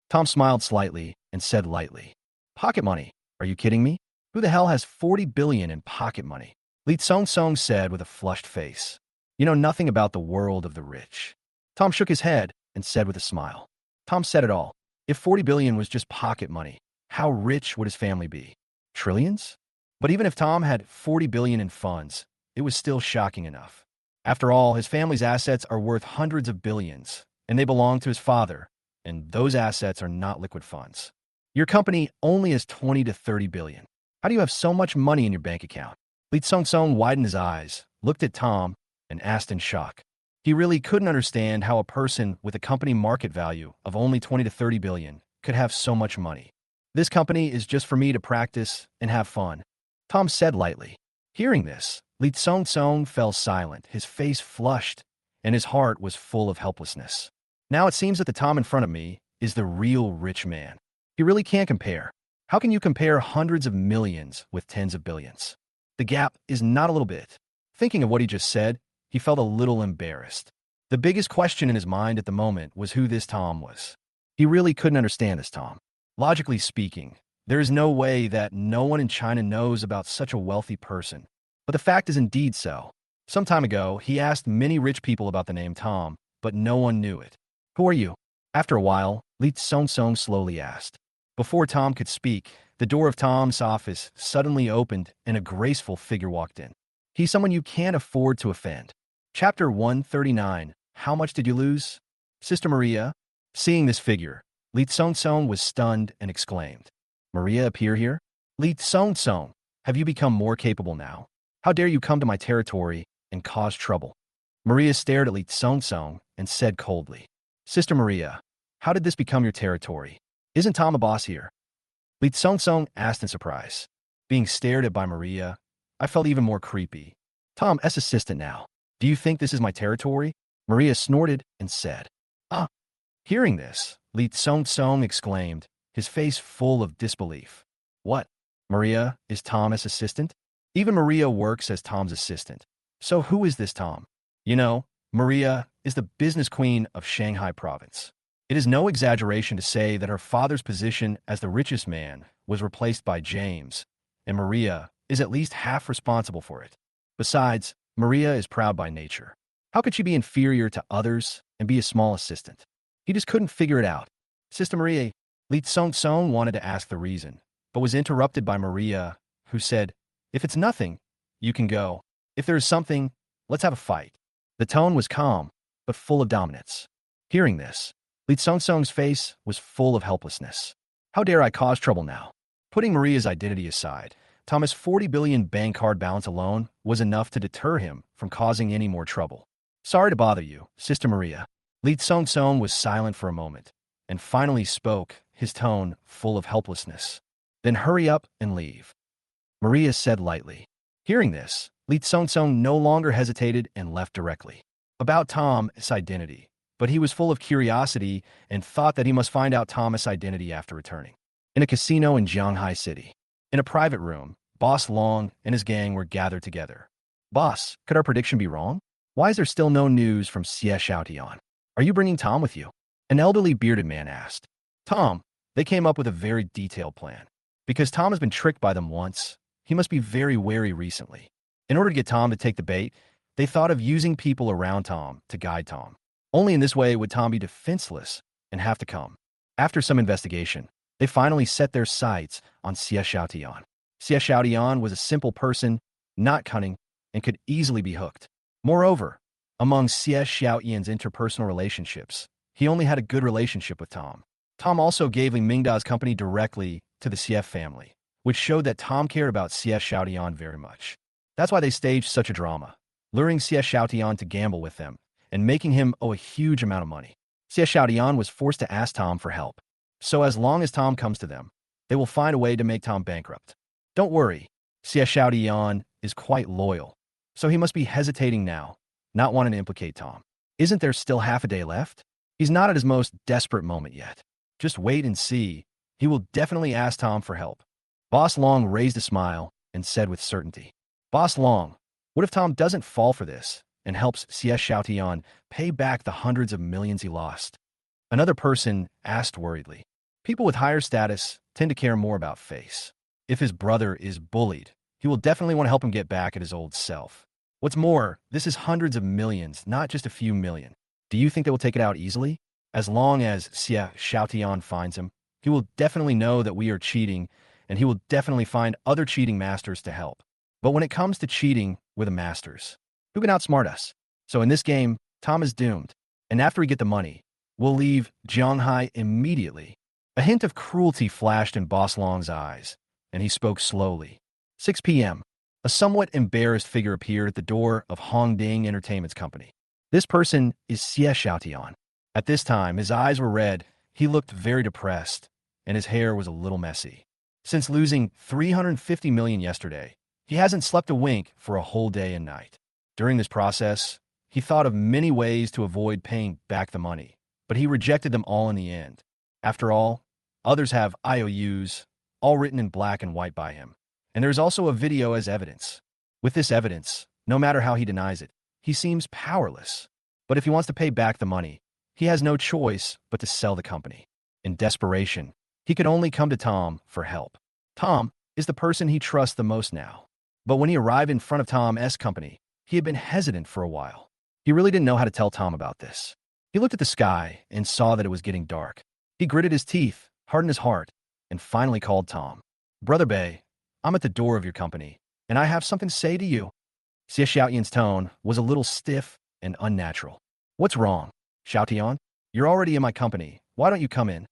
Tom smiled slightly and said lightly, Pocket money? Are you kidding me? Who the hell has 40 billion in pocket money? Lee Song-song said with a flushed face, You know nothing about the world of the rich. Tom shook his head and said with a smile. Tom said it all. If 40 billion was just pocket money, how rich would his family be? Trillions? But even if Tom had 40 billion in funds, it was still shocking enough. After all, his family's assets are worth hundreds of billions, and they belong to his father, and those assets are not liquid funds. Your company only has 20 to 30 billion. How do you have so much money in your bank account? Li Tsong widened his eyes, looked at Tom, and asked in shock. He really couldn't understand how a person with a company market value of only 20 to 30 billion could have so much money. This company is just for me to practice and have fun, Tom said lightly. Hearing this, Li Tsong fell silent, his face flushed, and his heart was full of helplessness. Now it seems that the Tom in front of me is the real rich man. He really can't compare. How can you compare hundreds of millions with tens of billions? The gap is not a little bit. Thinking of what he just said, he felt a little embarrassed. The biggest question in his mind at the moment was who this Tom was. He really couldn't understand this Tom. Logically speaking, there is no way that no one in China knows about such a wealthy person. But the fact is indeed so. Some time ago, he asked many rich people about the name Tom, but no one knew it. Who are you? After a while, Li Tsong slowly asked. Before Tom could speak, the door of Tom's office suddenly opened and a graceful figure walked in. He's someone you can't afford to offend. Chapter 139, How Much Did You Lose? Sister Maria? Seeing this figure, Li Tsong was stunned and exclaimed, Maria appear here? Li Tsong, have you become more capable now? How dare you come to my territory and cause trouble? Maria stared at Li Tsong and said coldly, Sister Maria, how did this become your territory? Isn't Tom a boss here? Li Tsong asked in surprise. Being stared at by Maria, I felt even more creepy. Tom's assistant now. Do you think this is my territory? Maria snorted and said, Ah. Hearing this, Li Tsong exclaimed, his face full of disbelief. What? Maria is Tom's assistant? Even Maria works as Tom's assistant. So who is this Tom? You know, Maria is the business queen of Shanghai province. It is no exaggeration to say that her father's position as the richest man was replaced by James, and Maria is at least half responsible for it. Besides, Maria is proud by nature. How could she be inferior to others and be a small assistant? He just couldn't figure it out. Sister Maria, Li Tsong wanted to ask the reason, but was interrupted by Maria, who said, If it's nothing, you can go. If there is something, let's have a fight. The tone was calm, but full of dominance. Hearing this, Li Tsong's face was full of helplessness. How dare I cause trouble now? Putting Maria's identity aside, Tom's 40 billion bank card balance alone was enough to deter him from causing any more trouble. Sorry to bother you, Sister Maria. Li Tsong was silent for a moment, and finally spoke, his tone full of helplessness. Then hurry up and leave. Maria said lightly. Hearing this, Li Tsong no longer hesitated and left directly. About Tom's identity, but he was full of curiosity and thought that he must find out Tom's identity after returning. In a casino in Shanghai City, in a private room, Boss Long and his gang were gathered together. Boss, could our prediction be wrong? Why is there still no news from Xie Xiaotian? Are you bringing Tom with you? An elderly bearded man asked. Tom, they came up with a very detailed plan. Because Tom has been tricked by them once, he must be very wary recently. In order to get Tom to take the bait, they thought of using people around Tom to guide Tom. Only in this way would Tom be defenseless and have to come. After some investigation, they finally set their sights on Xie Xiaotian. Xie Xiaotian was a simple person, not cunning, and could easily be hooked. Moreover, among Xie Xiaotian's interpersonal relationships, he only had a good relationship with Tom. Tom also gave Li Mingda's company directly to the Xie family, which showed that Tom cared about Xie Xiaotian very much. That's why they staged such a drama, luring Xie Xiaotian to gamble with them and making him owe a huge amount of money. Xie Xiaotian was forced to ask Tom for help. So as long as Tom comes to them, they will find a way to make Tom bankrupt. Don't worry, Xie Xiaotian is quite loyal, so he must be hesitating now, not wanting to implicate Tom. Isn't there still half a day left? He's not at his most desperate moment yet. Just wait and see. He will definitely ask Tom for help. Boss Long raised a smile and said with certainty, Boss Long, what if Tom doesn't fall for this and helps Xie Xiaotian pay back the hundreds of millions he lost? Another person asked worriedly. People with higher status tend to care more about face. If his brother is bullied, he will definitely want to help him get back at his old self. What's more, this is hundreds of millions, not just a few million. Do you think they will take it out easily? As long as Xie Xiaotian finds him, he will definitely know that we are cheating, and he will definitely find other cheating masters to help. But when it comes to cheating, we're the masters. Who can outsmart us? So in this game, Tom is doomed. And after we get the money, will leave Jianghai immediately. A hint of cruelty flashed in Boss Long's eyes, and he spoke slowly. 6 p.m. A somewhat embarrassed figure appeared at the door of Hongding Entertainment's company. This person is Xie Xiaotian. At this time, his eyes were red, he looked very depressed, and his hair was a little messy. Since losing 350 million yesterday, he hasn't slept a wink for a whole day and night. During this process, he thought of many ways to avoid paying back the money, but he rejected them all in the end. After all, others have IOUs, all written in black and white by him. And there's also a video as evidence. With this evidence, no matter how he denies it, he seems powerless. But if he wants to pay back the money, he has no choice but to sell the company. In desperation, he could only come to Tom for help. Tom is the person he trusts the most now. But when he arrived in front of Tom's company, he had been hesitant for a while. He really didn't know how to tell Tom about this. He looked at the sky and saw that it was getting dark. He gritted his teeth, hardened his heart, and finally called Tom. Brother Bei, I'm at the door of your company, and I have something to say to you. Xie Xiaotian's tone was a little stiff and unnatural. What's wrong, Xiaotian? You're already in my company. Why don't you come in?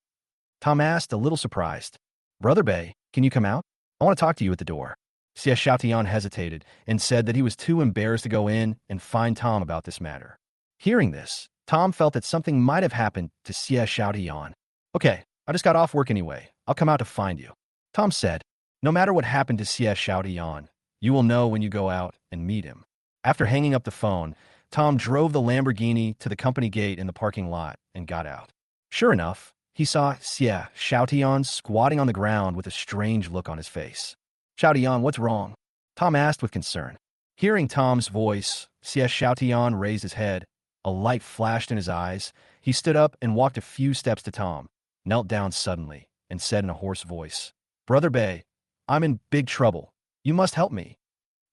Tom asked, a little surprised. Brother Bei, can you come out? I want to talk to you at the door. Xie Xiaotian hesitated and said that he was too embarrassed to go in and find Tom about this matter. Hearing this, Tom felt that something might have happened to Xie Xiaotian. Okay, I just got off work anyway. I'll come out to find you. Tom said, no matter what happened to Xie Xiaotian, you will know when you go out and meet him. After hanging up the phone, Tom drove the Lamborghini to the company gate in the parking lot and got out. Sure enough, he saw Xie Xiaotian squatting on the ground with a strange look on his face. Xiaotian, what's wrong? Tom asked with concern. Hearing Tom's voice, Xie Xiaotian raised his head. A light flashed in his eyes. He stood up and walked a few steps to Tom, knelt down suddenly, and said in a hoarse voice, Brother Bei, I'm in big trouble. You must help me.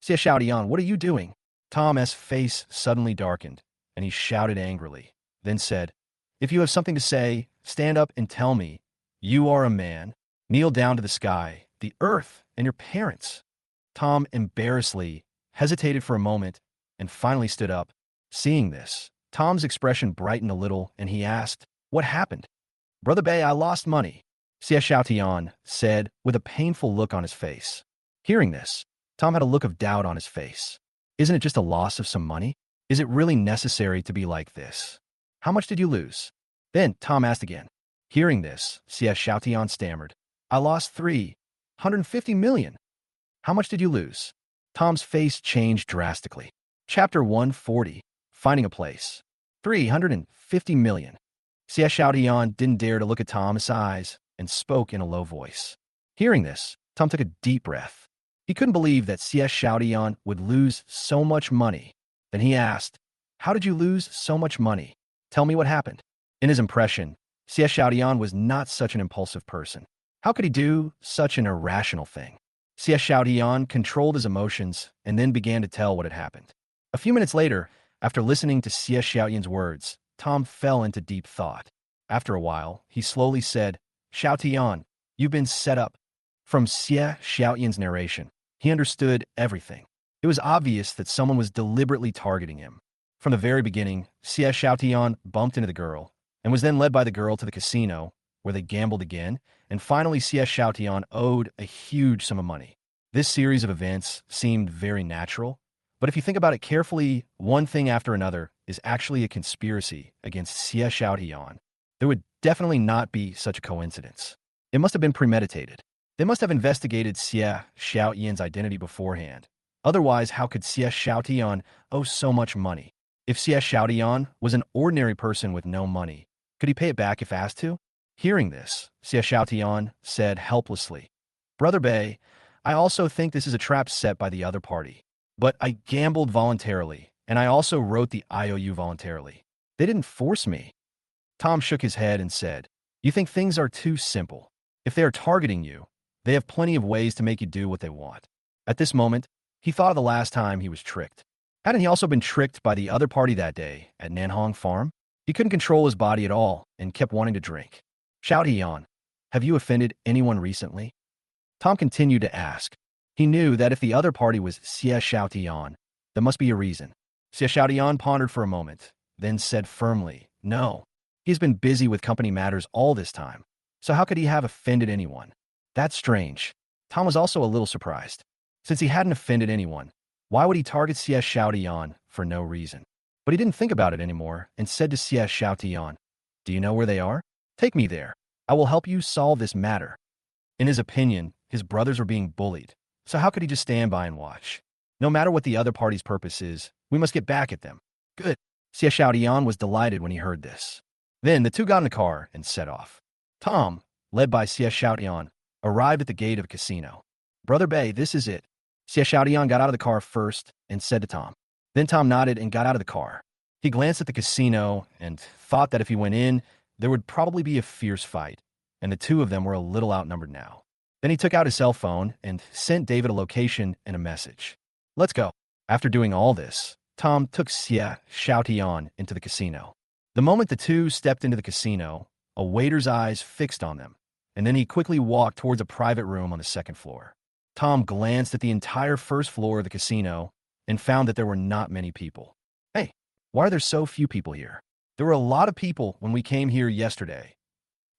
Xie Xiaotian, what are you doing? Tom's face suddenly darkened, and he shouted angrily, then said, If you have something to say, stand up and tell me. You are a man. Kneel down to the sky, the earth, and your parents. Tom embarrassedly hesitated for a moment and finally stood up. Seeing this, Tom's expression brightened a little, and he asked, What happened? Brother Bei, I lost money, Xie Xiaotian said with a painful look on his face. Hearing this, Tom had a look of doubt on his face. Isn't it just a loss of some money? Is it really necessary to be like this? How much did you lose? Then Tom asked again. Hearing this, Xie Xiaotian stammered, I lost 350 million. How much did you lose? Tom's face changed drastically. Chapter 140, Finding a Place. 350 million. Xie Xiaotian didn't dare to look at Tom's eyes and spoke in a low voice. Hearing this, Tom took a deep breath. He couldn't believe that Xie Xiaotian would lose so much money. Then he asked, How did you lose so much money? Tell me what happened. In his impression, Xie Xiaotian was not such an impulsive person. How could he do such an irrational thing? Xie Xiaotian controlled his emotions and then began to tell what had happened. A few minutes later, after listening to Xie Xiaotian's words, Tom fell into deep thought. After a while, he slowly said, Xiaotian, you've been set up. From Xie Xiaotian's narration, he understood everything. It was obvious that someone was deliberately targeting him. From the very beginning, Xie Xiaotian bumped into the girl and was then led by the girl to the casino, where they gambled again, and finally Xie Xiaotian owed a huge sum of money. This series of events seemed very natural, but if you think about it carefully, one thing after another is actually a conspiracy against Xie Xiaotian. There would definitely not be such a coincidence. It must have been premeditated. They must have investigated Xie Xiaotian's identity beforehand. Otherwise, how could Xie Xiaotian owe so much money? If Xie Xiaotian was an ordinary person with no money, could he pay it back if asked to? Hearing this, Xie Xiaotian said helplessly, Brother Bei, I also think this is a trap set by the other party. But I gambled voluntarily, and I also wrote the IOU voluntarily. They didn't force me. Tom shook his head and said, You think things are too simple. If they are targeting you, they have plenty of ways to make you do what they want. At this moment, he thought of the last time he was tricked. Hadn't he also been tricked by the other party that day at Nanhong Farm? He couldn't control his body at all and kept wanting to drink. Xiaotian, have you offended anyone recently? Tom continued to ask. He knew that if the other party was Xie Xiaotian, there must be a reason. Xie Xiaotian pondered for a moment, then said firmly, No. He's been busy with company matters all this time. So how could he have offended anyone? That's strange. Tom was also a little surprised. Since he hadn't offended anyone, why would he target CS Xiaotian for no reason? But he didn't think about it anymore and said to CS Xiaotian, "Do you know where they are? Take me there. I will help you solve this matter." In his opinion, his brothers were being bullied, so how could he just stand by and watch? No matter what the other party's purpose is, we must get back at them. Good. CS Xiaotian was delighted when he heard this. Then the two got in the car and set off. Tom, led by CS Xiaotian, arrived at the gate of a casino. "Brother Bay, this is it." CS Xiaotian got out of the car first and said to Tom. Then Tom nodded and got out of the car. He glanced at the casino and thought that if he went in, there would probably be a fierce fight, and the two of them were a little outnumbered now. Then he took out his cell phone and sent David a location and a message. "Let's go." After doing all this, Tom took Xie Xiaotian into the casino. The moment the two stepped into the casino, a waiter's eyes fixed on them, and then he quickly walked towards a private room on the second floor. Tom glanced at the entire first floor of the casino and found that there were not many people. "Hey, why are there so few people here? There were a lot of people when we came here yesterday,"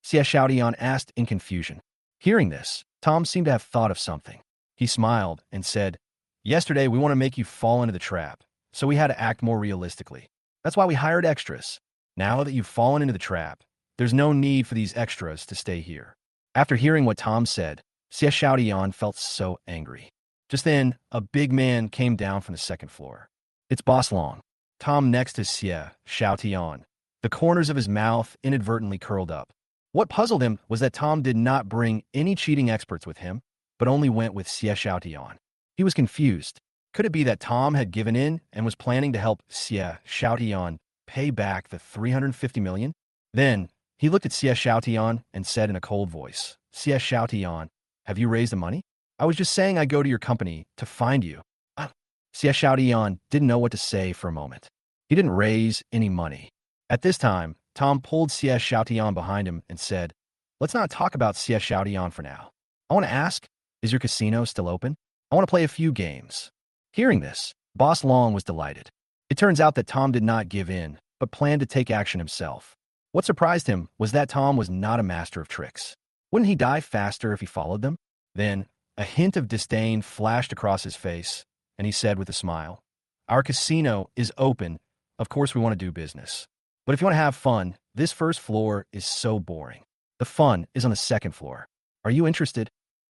Xie Xiaotian asked in confusion. Hearing this, Tom seemed to have thought of something. He smiled and said, "Yesterday we want to make you fall into the trap, so we had to act more realistically. That's why we hired extras. Now that you've fallen into the trap, there's no need for these extras to stay here." After hearing what Tom said, Xie Xiaotian felt so angry. Just then, a big man came down from the second floor. "It's Boss Long." Tom next to Xie Xiaotian. The corners of his mouth inadvertently curled up. What puzzled him was that Tom did not bring any cheating experts with him, but only went with Xie Xiaotian. He was confused. Could it be that Tom had given in and was planning to help Xie Xiaotian pay back the 350 million? Then, he looked at Xie Xiaotian and said in a cold voice, "Xie Xiaotian, have you raised the money? I was just saying I'd go to your company to find you." Xie Xiaotian didn't know what to say for a moment. He didn't raise any money. At this time, Tom pulled Xie Xiaotian behind him and said, "Let's not talk about Xie Xiaotian for now. I want to ask, is your casino still open? I want to play a few games." Hearing this, Boss Long was delighted. It turns out that Tom did not give in, but planned to take action himself. What surprised him was that Tom was not a master of tricks. Wouldn't he die faster if he followed them? Then, a hint of disdain flashed across his face, and he said with a smile, "Our casino is open. Of course we want to do business. But if you want to have fun, this first floor is so boring. The fun is on the second floor. Are you interested?"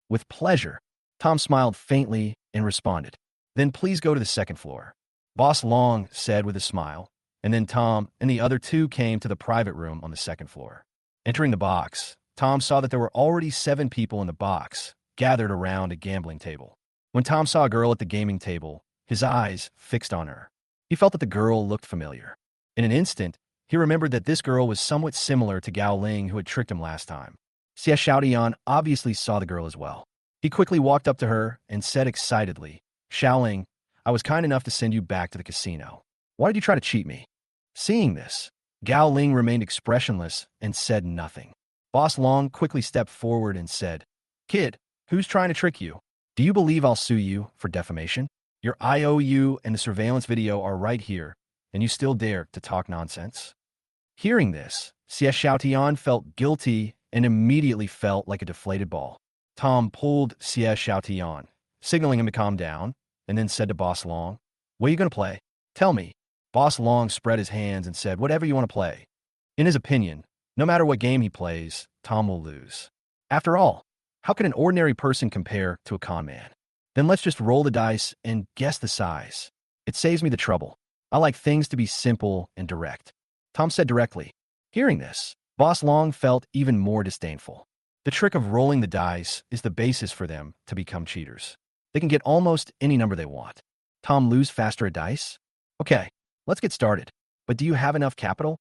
"With pleasure." Tom smiled faintly and responded, "Then please go to the second floor." Boss Long said with a smile, and then Tom and the other two came to the private room on the second floor. Entering the box, Tom saw that there were already 7 people in the box, gathered around a gambling table. When Tom saw a girl at the gaming table, his eyes fixed on her. He felt that the girl looked familiar. In an instant, he remembered that this girl was somewhat similar to Gao Ling who had tricked him last time. Xie Xiaotian obviously saw the girl as well. He quickly walked up to her and said excitedly, "Xiaoling, I was kind enough to send you back to the casino. Why did you try to cheat me?" Seeing this, Gao Ling remained expressionless and said nothing. Boss Long quickly stepped forward and said, "Kid, who's trying to trick you? Do you believe I'll sue you for defamation? Your IOU and the surveillance video are right here, and you still dare to talk nonsense?" Hearing this, Xie Xiaotian felt guilty and immediately felt like a deflated ball. Tom pulled Xie Xiaotian, signaling him to calm down, and then said to Boss Long, "What are you going to play? Tell me." Boss Long spread his hands and said, "Whatever you want to play." In his opinion, no matter what game he plays, Tom will lose. After all, how can an ordinary person compare to a con man? Then let's just roll the dice and guess the size. It saves me the trouble. I like things to be simple and direct," Tom said directly. Hearing this, Boss Long felt even more disdainful. The trick of rolling the dice is the basis for them to become cheaters. They can get almost any number they want. Tom lose faster at dice? Okay, let's get started. But do you have enough capital?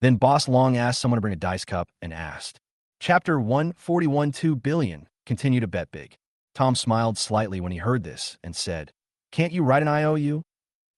Then Boss Long asked someone to bring a dice cup and asked. Chapter 141 2 billion, continue to bet big. Tom smiled slightly when he heard this and said, "Can't you write an IOU?"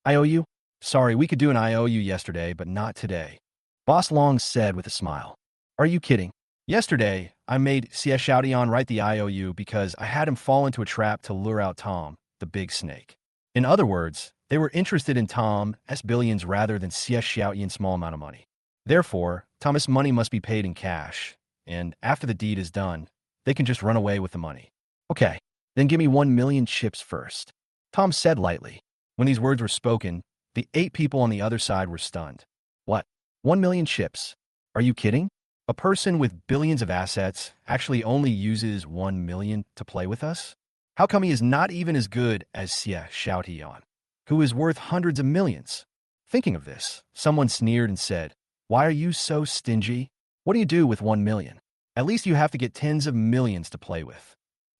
"IOU? Sorry, we could do an IOU yesterday, but not today," Boss Long said with a smile. "Are you kidding? Yesterday, I made Xie Xiaotian write the IOU because I had him fall into a trap to lure out Tom, the big snake." In other words, they were interested in Tom S. billions rather than Xie Xiaotian's small amount of money. Therefore, Thomas' money must be paid in cash, and after the deed is done, they can just run away with the money. Okay, then give me 1 million chips first, Tom said lightly. When these words were spoken, the 8 people on the other side were stunned. What? 1 million chips? Are you kidding? A person with billions of assets actually only uses 1 million to play with us? How come he is not even as good as Xie Xiaotian, who is worth hundreds of millions? Thinking of this, someone sneered and said, "Why are you so stingy? What do you do with 1 million? At least you have to get tens of millions to play with."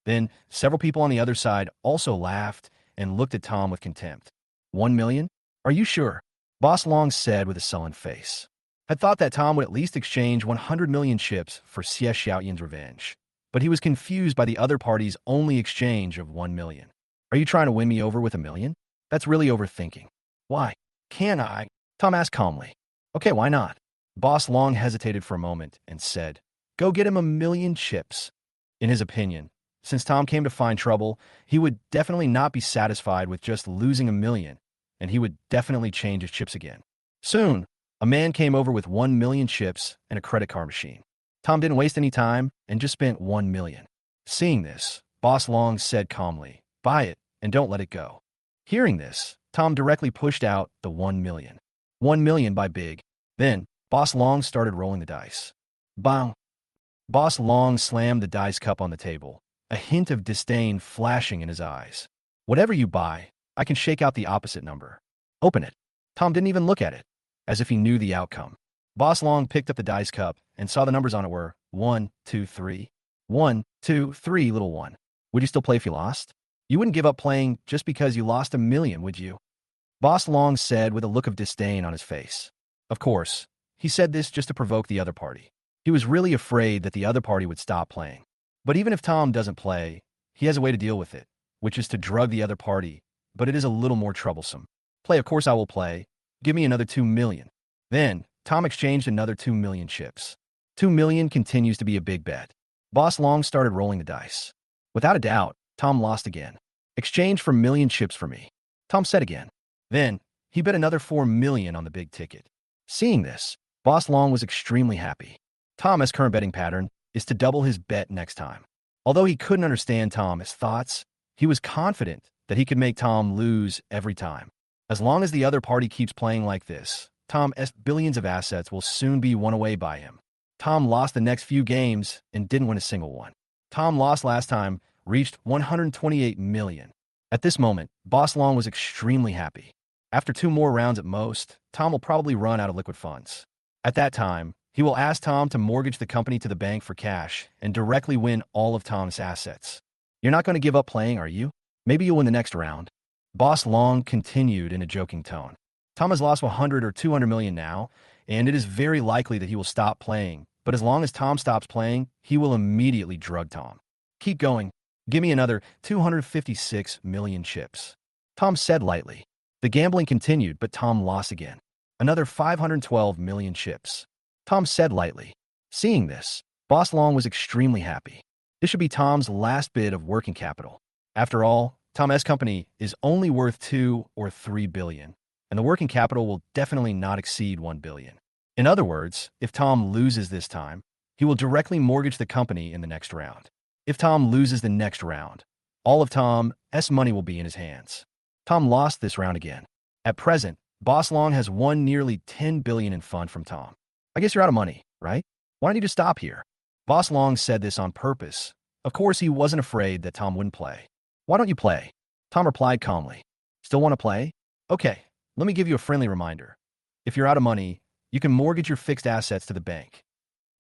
Then, several people on the other side also laughed and looked at Tom with contempt. 1 million? Are you sure? Boss Long said with a sullen face. Had thought that Tom would at least exchange 100 million chips for Xie Xiaoyan's revenge. But he was confused by the other party's only exchange of 1 million. Are you trying to win me over with 1 million? That's really overthinking. Why? Can I? Tom asked calmly. Okay, why not? Boss Long hesitated for a moment and said, Go get him 1 million chips. In his opinion, since Tom came to find trouble, he would definitely not be satisfied with just losing 1 million, and he would definitely change his chips again. Soon, a man came over with 1 million chips and a credit card machine. Tom didn't waste any time and just spent 1 million. Seeing this, Boss Long said calmly, Buy it and don't let it go. Hearing this, Tom directly pushed out the 1 million. 1 million by big. Then, Boss Long started rolling the dice. Bang! Boss Long slammed the dice cup on the table, a hint of disdain flashing in his eyes. Whatever you buy, I can shake out the opposite number. Open it. Tom didn't even look at it, as if he knew the outcome. Boss Long picked up the dice cup and saw the numbers on it were 1, 2, 3. 1, 2, 3, little one. Would you still play if you lost? You wouldn't give up playing just because you lost 1 million, would you? Boss Long said with a look of disdain on his face. Of course, he said this just to provoke the other party. He was really afraid that the other party would stop playing. But even if Tom doesn't play, he has a way to deal with it, which is to drug the other party, but it is a little more troublesome. Play, of course I will play. Give me another 2 million. Then, Tom exchanged another 2 million chips. 2 million continues to be a big bet. Boss Long started rolling the dice. Without a doubt, Tom lost again. Exchange for 1 million chips for me, Tom said again. Then, he bet another 4 million on the big ticket. Seeing this, Boss Long was extremely happy. Tom's current betting pattern is to double his bet next time. Although he couldn't understand Tom's thoughts, he was confident that he could make Tom lose every time. As long as the other party keeps playing like this, Tom's billions of assets will soon be won away by him. Tom lost the next few games and didn't win a single one. Tom lost last time, reached 128 million. At this moment, Boss Long was extremely happy. After 2 more rounds at most, Tom will probably run out of liquid funds. At that time, he will ask Tom to mortgage the company to the bank for cash and directly win all of Tom's assets. You're not going to give up playing, are you? Maybe you'll win the next round. Boss Long continued in a joking tone. Tom has lost 100 or 200 million now, and it is very likely that he will stop playing. But as long as Tom stops playing, he will immediately drug Tom. Keep going. Give me another 256 million chips, Tom said lightly. The gambling continued, but Tom lost again. Another 512 million chips, Tom said lightly. Seeing this, Boss Long was extremely happy. This should be Tom's last bit of working capital. After all, Tom's company is only worth 2 or 3 billion, and the working capital will definitely not exceed 1 billion. In other words, if Tom loses this time, he will directly mortgage the company in the next round. If Tom loses the next round, all of Tom's money will be in his hands. Tom lost this round again. At present, Boss Long has won nearly 10 billion in fund from Tom. I guess you're out of money, right? Why don't you just stop here? Boss Long said this on purpose. Of course, he wasn't afraid that Tom wouldn't play. Why don't you play? Tom replied calmly. Still want to play? Okay, let me give you a friendly reminder. If you're out of money, you can mortgage your fixed assets to the bank.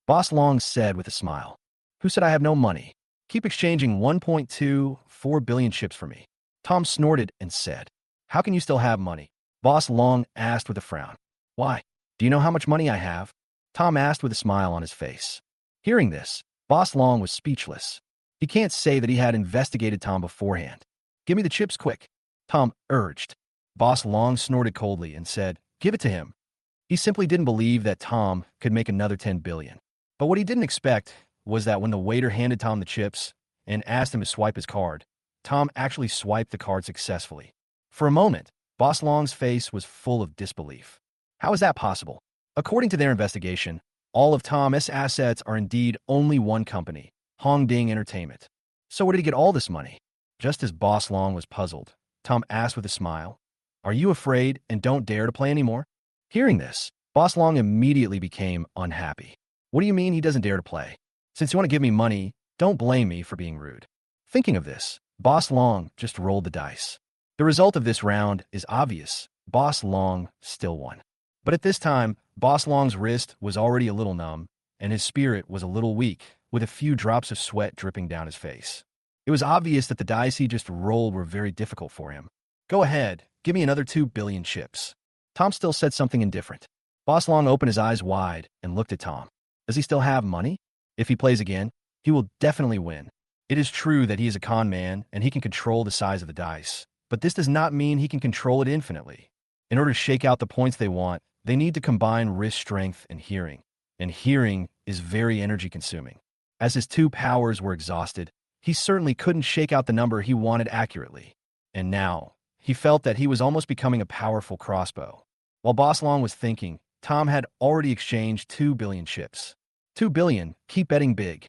Boss Long said with a smile. Who said I have no money? Keep exchanging 1.24 billion chips for me. Tom snorted and said, How can you still have money? Boss Long asked with a frown. Why? Do you know how much money I have? Tom asked with a smile on his face. Hearing this, Boss Long was speechless. He can't say that he had investigated Tom beforehand. Give me the chips quick, Tom urged. Boss Long snorted coldly and said, Give it to him. He simply didn't believe that Tom could make another 10 billion. But what he didn't expect was that when the waiter handed Tom the chips and asked him to swipe his card, Tom actually swiped the card successfully. For a moment, Boss Long's face was full of disbelief. How is that possible? According to their investigation, all of Tom's assets are indeed only one company, Hongding Entertainment. So where did he get all this money? Just as Boss Long was puzzled, Tom asked with a smile, "Are you afraid and don't dare to play anymore?" Hearing this, Boss Long immediately became unhappy. "What do you mean he doesn't dare to play? Since you want to give me money, don't blame me for being rude." Thinking of this, Boss Long just rolled the dice. The result of this round is obvious. Boss Long still won. But at this time, Boss Long's wrist was already a little numb, and his spirit was a little weak, with a few drops of sweat dripping down his face. It was obvious that the dice he just rolled were very difficult for him. "Go ahead, give me another 2 billion chips." Tom still said something indifferent. Boss Long opened his eyes wide and looked at Tom. Does he still have money? If he plays again, he will definitely win. It is true that he is a con man and he can control the size of the dice, but this does not mean he can control it infinitely. In order to shake out the points they want, they need to combine wrist strength and hearing is very energy consuming. As his 2 powers were exhausted, he certainly couldn't shake out the number he wanted accurately. And now, he felt that he was almost becoming a powerful crossbow. While Boss Long was thinking, Tom had already exchanged 2 billion chips. 2 billion, keep betting big,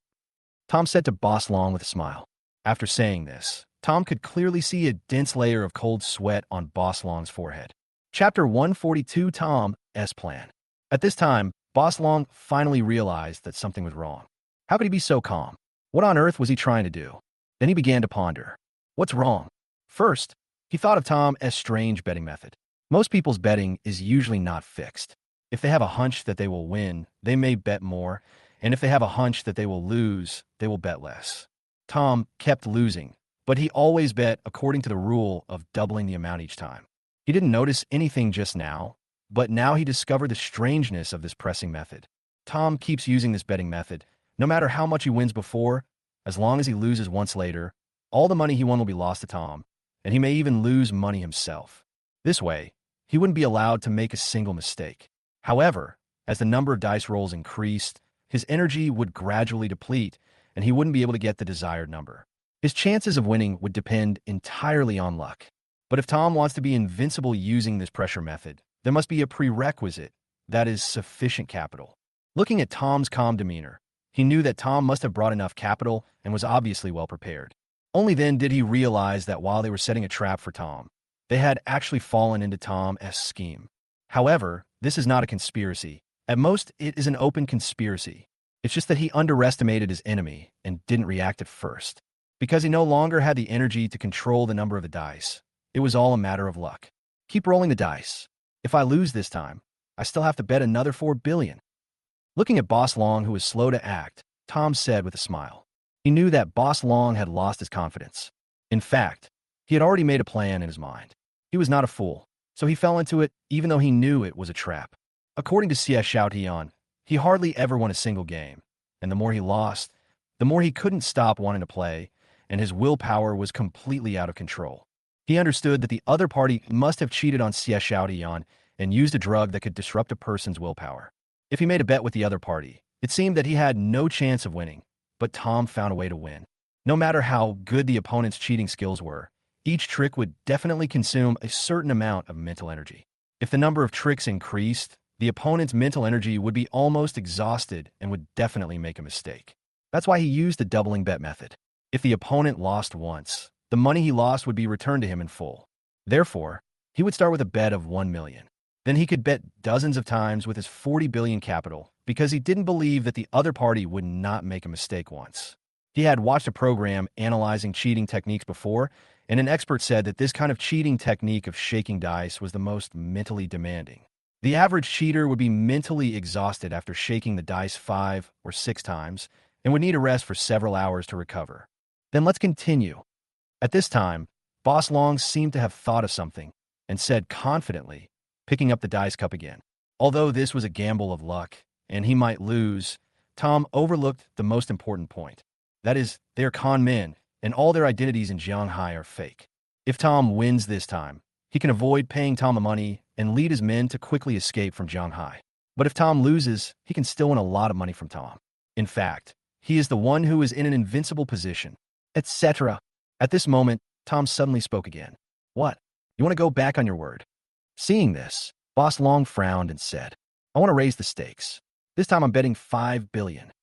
Tom said to Boss Long with a smile. After saying this, Tom could clearly see a dense layer of cold sweat on Boss Long's forehead. Chapter 142, Tom's Plan. At this time, Boss Long finally realized that something was wrong. How could he be so calm? What on earth was he trying to do? Then he began to ponder. What's wrong? First, he thought of Tom's strange betting method. Most people's betting is usually not fixed. If they have a hunch that they will win, they may bet more, and if they have a hunch that they will lose, they will bet less. Tom kept losing, but he always bet according to the rule of doubling the amount each time. He didn't notice anything just now, but now he discovered the strangeness of this pressing method. Tom keeps using this betting method. No matter how much he wins before, as long as he loses once later, all the money he won will be lost to Tom, and he may even lose money himself. This way, he wouldn't be allowed to make a single mistake. However, as the number of dice rolls increased, his energy would gradually deplete, and he wouldn't be able to get the desired number. His chances of winning would depend entirely on luck. But if Tom wants to be invincible using this pressure method, there must be a prerequisite, that is sufficient capital. Looking at Tom's calm demeanor, he knew that Tom must have brought enough capital and was obviously well prepared. Only then did he realize that while they were setting a trap for Tom, they had actually fallen into Tom's scheme. However, this is not a conspiracy. At most, it is an open conspiracy. It's just that he underestimated his enemy and didn't react at first. Because he no longer had the energy to control the number of the dice, it was all a matter of luck. Keep rolling the dice. If I lose this time, I still have to bet another 4 billion. Looking at Boss Long, who was slow to act, Tom said with a smile. He knew that Boss Long had lost his confidence. In fact, he had already made a plan in his mind. He was not a fool, so he fell into it even though he knew it was a trap. According to Xie Xiaotian, he hardly ever won a single game, and the more he lost, the more he couldn't stop wanting to play, and his willpower was completely out of control. He understood that the other party must have cheated on Xie Xiaotian and used a drug that could disrupt a person's willpower. If he made a bet with the other party, it seemed that he had no chance of winning, but Tom found a way to win. No matter how good the opponent's cheating skills were, each trick would definitely consume a certain amount of mental energy. If the number of tricks increased, the opponent's mental energy would be almost exhausted and would definitely make a mistake. That's why he used the doubling bet method. If the opponent lost once, the money he lost would be returned to him in full. Therefore, he would start with a bet of 1 million. Then he could bet dozens of times with his 40 billion capital because he didn't believe that the other party would not make a mistake once. He had watched a program analyzing cheating techniques before, and an expert said that this kind of cheating technique of shaking dice was the most mentally demanding. The average cheater would be mentally exhausted after shaking the dice 5 or 6 times and would need a rest for several hours to recover. Then let's continue. At this time, Boss Long seemed to have thought of something and said confidently, picking up the dice cup again. Although this was a gamble of luck, and he might lose, Tom overlooked the most important point. That is, they are con men, and all their identities in Jianghai are fake. If Tom wins this time, he can avoid paying Tom the money and lead his men to quickly escape from Jianghai. But if Tom loses, he can still win a lot of money from Tom. In fact, he is the one who is in an invincible position, etc. At this moment, Tom suddenly spoke again. What? You want to go back on your word? Seeing this, Boss Long frowned and said, I want to raise the stakes. This time I'm betting 5 billion.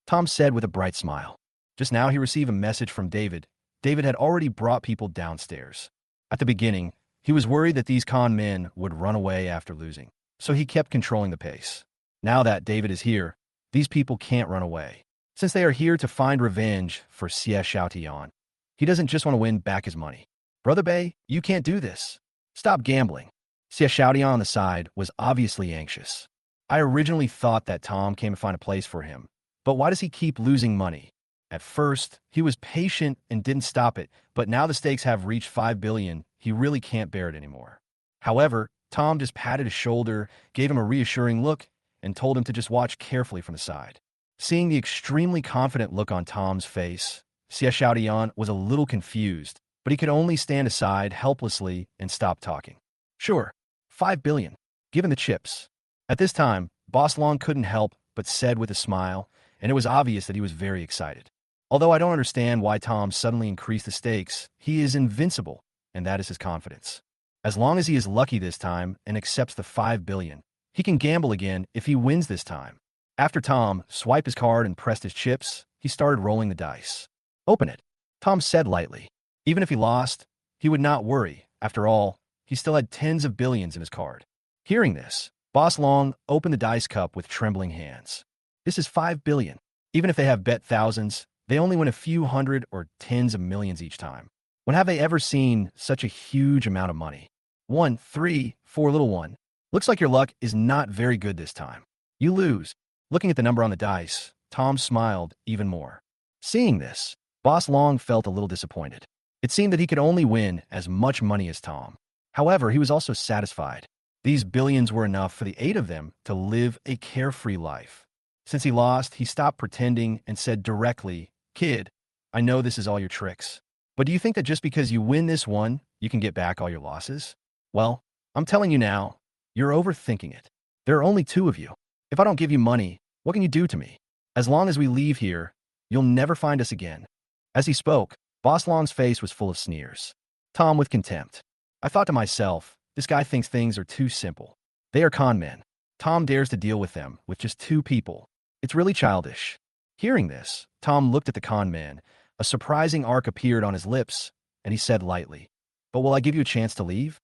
Tom said with a bright smile. Just now he received a message from David. David had already brought people downstairs. At the beginning, he was worried that these con men would run away after losing, so he kept controlling the pace. Now that David is here, these people can't run away. Since they are here to find revenge for Xie Xiaotian, he doesn't just want to win back his money. Brother Bei, you can't do this. Stop gambling. Xie Xiaotian on the side was obviously anxious. I originally thought that Tom came to find a place for him, but why does he keep losing money? At first, he was patient and didn't stop it, but now the stakes have reached 5 billion, he really can't bear it anymore. However, Tom just patted his shoulder, gave him a reassuring look, and told him to just watch carefully from the side. Seeing the extremely confident look on Tom's face, Xie Xiaotian was a little confused, but he could only stand aside helplessly and stop talking. Sure, 5 billion. Given the chips. At this time, Boss Long couldn't help but said with a smile, and it was obvious that he was very excited. Although I don't understand why Tom suddenly increased the stakes, he is invincible, and that is his confidence. As long as he is lucky this time and accepts the 5 billion, he can gamble again if he wins this time. After Tom swiped his card and pressed his chips, he started rolling the dice. Open it, Tom said lightly. Even if he lost, he would not worry. After all, he still had tens of billions in his card. Hearing this, Boss Long opened the dice cup with trembling hands. This is 5 billion. Even if they have bet thousands, they only win a few hundred or tens of millions each time. When have they ever seen such a huge amount of money? 1, 3, 4 little one. Looks like your luck is not very good this time. You lose. Looking at the number on the dice, Tom smiled even more. Seeing this, Boss Long felt a little disappointed. It seemed that he could only win as much money as Tom. However, he was also satisfied. These billions were enough for the 8 of them to live a carefree life. Since he lost, he stopped pretending and said directly, Kid, I know this is all your tricks, but do you think that just because you win this one, you can get back all your losses? Well, I'm telling you now, you're overthinking it. There are only 2 of you. If I don't give you money, what can you do to me? As long as we leave here, you'll never find us again. As he spoke, Boss Long's face was full of sneers. Tom with contempt. I thought to myself, this guy thinks things are too simple. They are con men. Tom dares to deal with them with just 2 people. It's really childish. Hearing this, Tom looked at the con man. A surprising arc appeared on his lips, and he said lightly, But will I give you a chance to leave?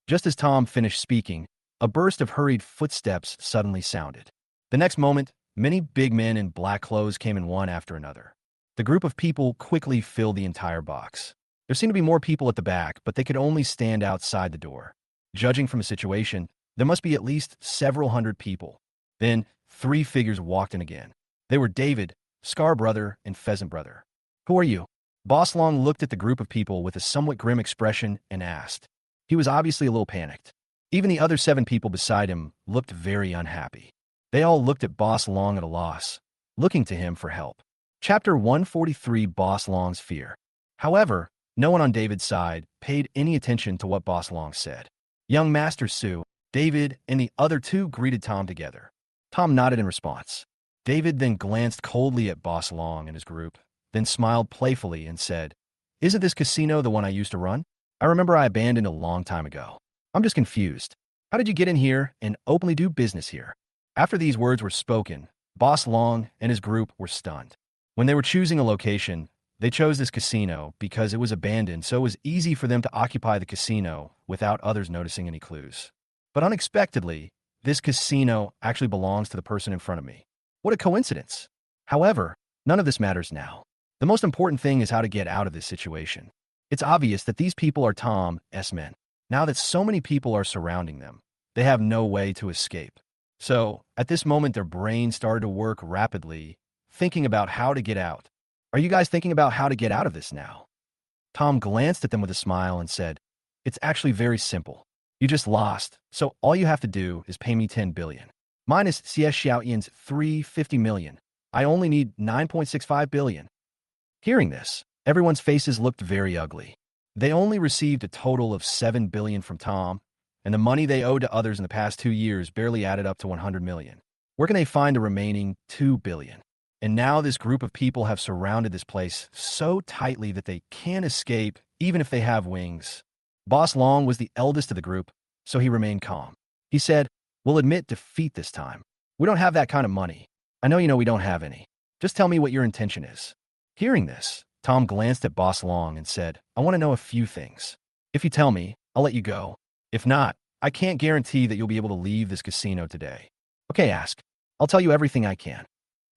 Just as Tom finished speaking, a burst of hurried footsteps suddenly sounded. The next moment, many big men in black clothes came in one after another. The group of people quickly filled the entire box. There seemed to be more people at the back, but they could only stand outside the door. Judging from the situation, there must be at least several hundred people. Then, 3 figures walked in again. They were David, Scar Brother, and Pheasant Brother. Who are you? Boss Long looked at the group of people with a somewhat grim expression and asked. He was obviously a little panicked. Even the other 7 people beside him looked very unhappy. They all looked at Boss Long at a loss, looking to him for help. Chapter 143, Boss Long's Fear. However, no one on David's side paid any attention to what Boss Long said. Young Master Su, David, and the other 2 greeted Tom together. Tom nodded in response. David then glanced coldly at Boss Long and his group, then smiled playfully and said, Isn't this casino the one I used to run? I remember I abandoned a long time ago. I'm just confused. How did you get in here and openly do business here? After these words were spoken, Boss Long and his group were stunned. When they were choosing a location, they chose this casino because it was abandoned, so it was easy for them to occupy the casino without others noticing any clues. But unexpectedly, this casino actually belongs to the person in front of me. What a coincidence. However, none of this matters now. The most important thing is how to get out of this situation. It's obvious that these people are Tom's men. Now that so many people are surrounding them, they have no way to escape. So, at this moment, their brains started to work rapidly, thinking about how to get out. Are you guys thinking about how to get out of this now? Tom glanced at them with a smile and said, It's actually very simple. You just lost, so all you have to do is pay me 10 billion. Minus Xie Xiaotian's 350 million. I only need 9.65 billion. Hearing this, everyone's faces looked very ugly. They only received a total of 7 billion from Tom, and the money they owed to others in the past 2 years barely added up to 100 million. Where can they find the remaining 2 billion? And now this group of people have surrounded this place so tightly that they can't escape even if they have wings. Boss Long was the eldest of the group, so he remained calm. He said, We'll admit defeat this time. We don't have that kind of money. I know you know we don't have any. Just tell me what your intention is." Hearing this, Tom glanced at Boss Long and said, "I want to know a few things. If you tell me, I'll let you go. If not, I can't guarantee that you'll be able to leave this casino today." "Okay, ask. I'll tell you everything I can."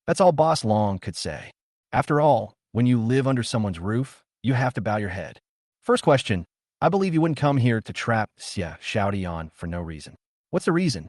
That's all Boss Long could say. After all, when you live under someone's roof, you have to bow your head. First question: I believe you wouldn't come here to trap Xia Xiaodian for no reason. What's the reason?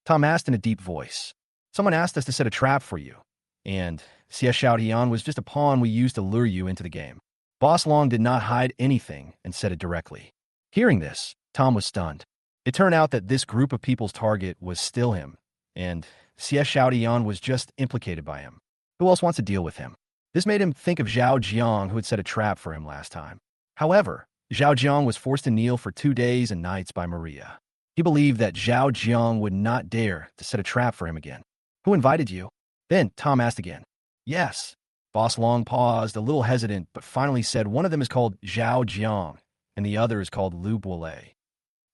Tom asked in a deep voice. Someone asked us to set a trap for you, and Xia Xiaodian was just a pawn we used to lure you into the game. Boss Long did not hide anything and said it directly. Hearing this, Tom was stunned. It turned out that this group of people's target was still him, and Xie Xiaodian was just implicated by him. Who else wants to deal with him? This made him think of Zhao Jiang, who had set a trap for him last time. However, Zhao Jiang was forced to kneel for 2 days and nights by Maria. He believed that Zhao Jiang would not dare to set a trap for him again. Who invited you? Then Tom asked again. Yes. Boss Long paused, a little hesitant, but finally said one of them is called Zhao Jiang, and the other is called Lu Buolei.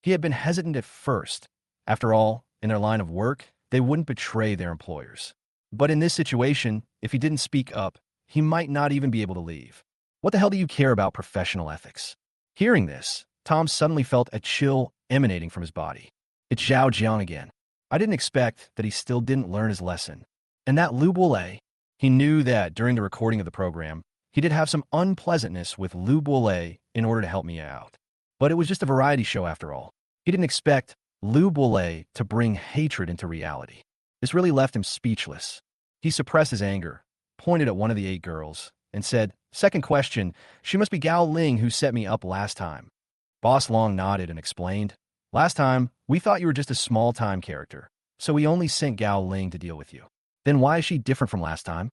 He had been hesitant at first. After all, in their line of work, they wouldn't betray their employers. But in this situation, if he didn't speak up, he might not even be able to leave. What the hell do you care about professional ethics? Hearing this, Tom suddenly felt a chill emanating from his body. It's Zhao Jiang again. I didn't expect that he still didn't learn his lesson. And that Lu Buolei, he knew that during the recording of the program, he did have some unpleasantness with Lu Buolei in order to help me out. But it was just a variety show after all. He didn't expect Lu Buolei to bring hatred into reality. This really left him speechless. He suppressed his anger, pointed at one of the 8 girls, and said, "Second question, she must be Gao Ling who set me up last time." Boss Long nodded and explained, "Last time, we thought you were just a small-time character, so we only sent Gao Ling to deal with you. Then why is she different from last time?"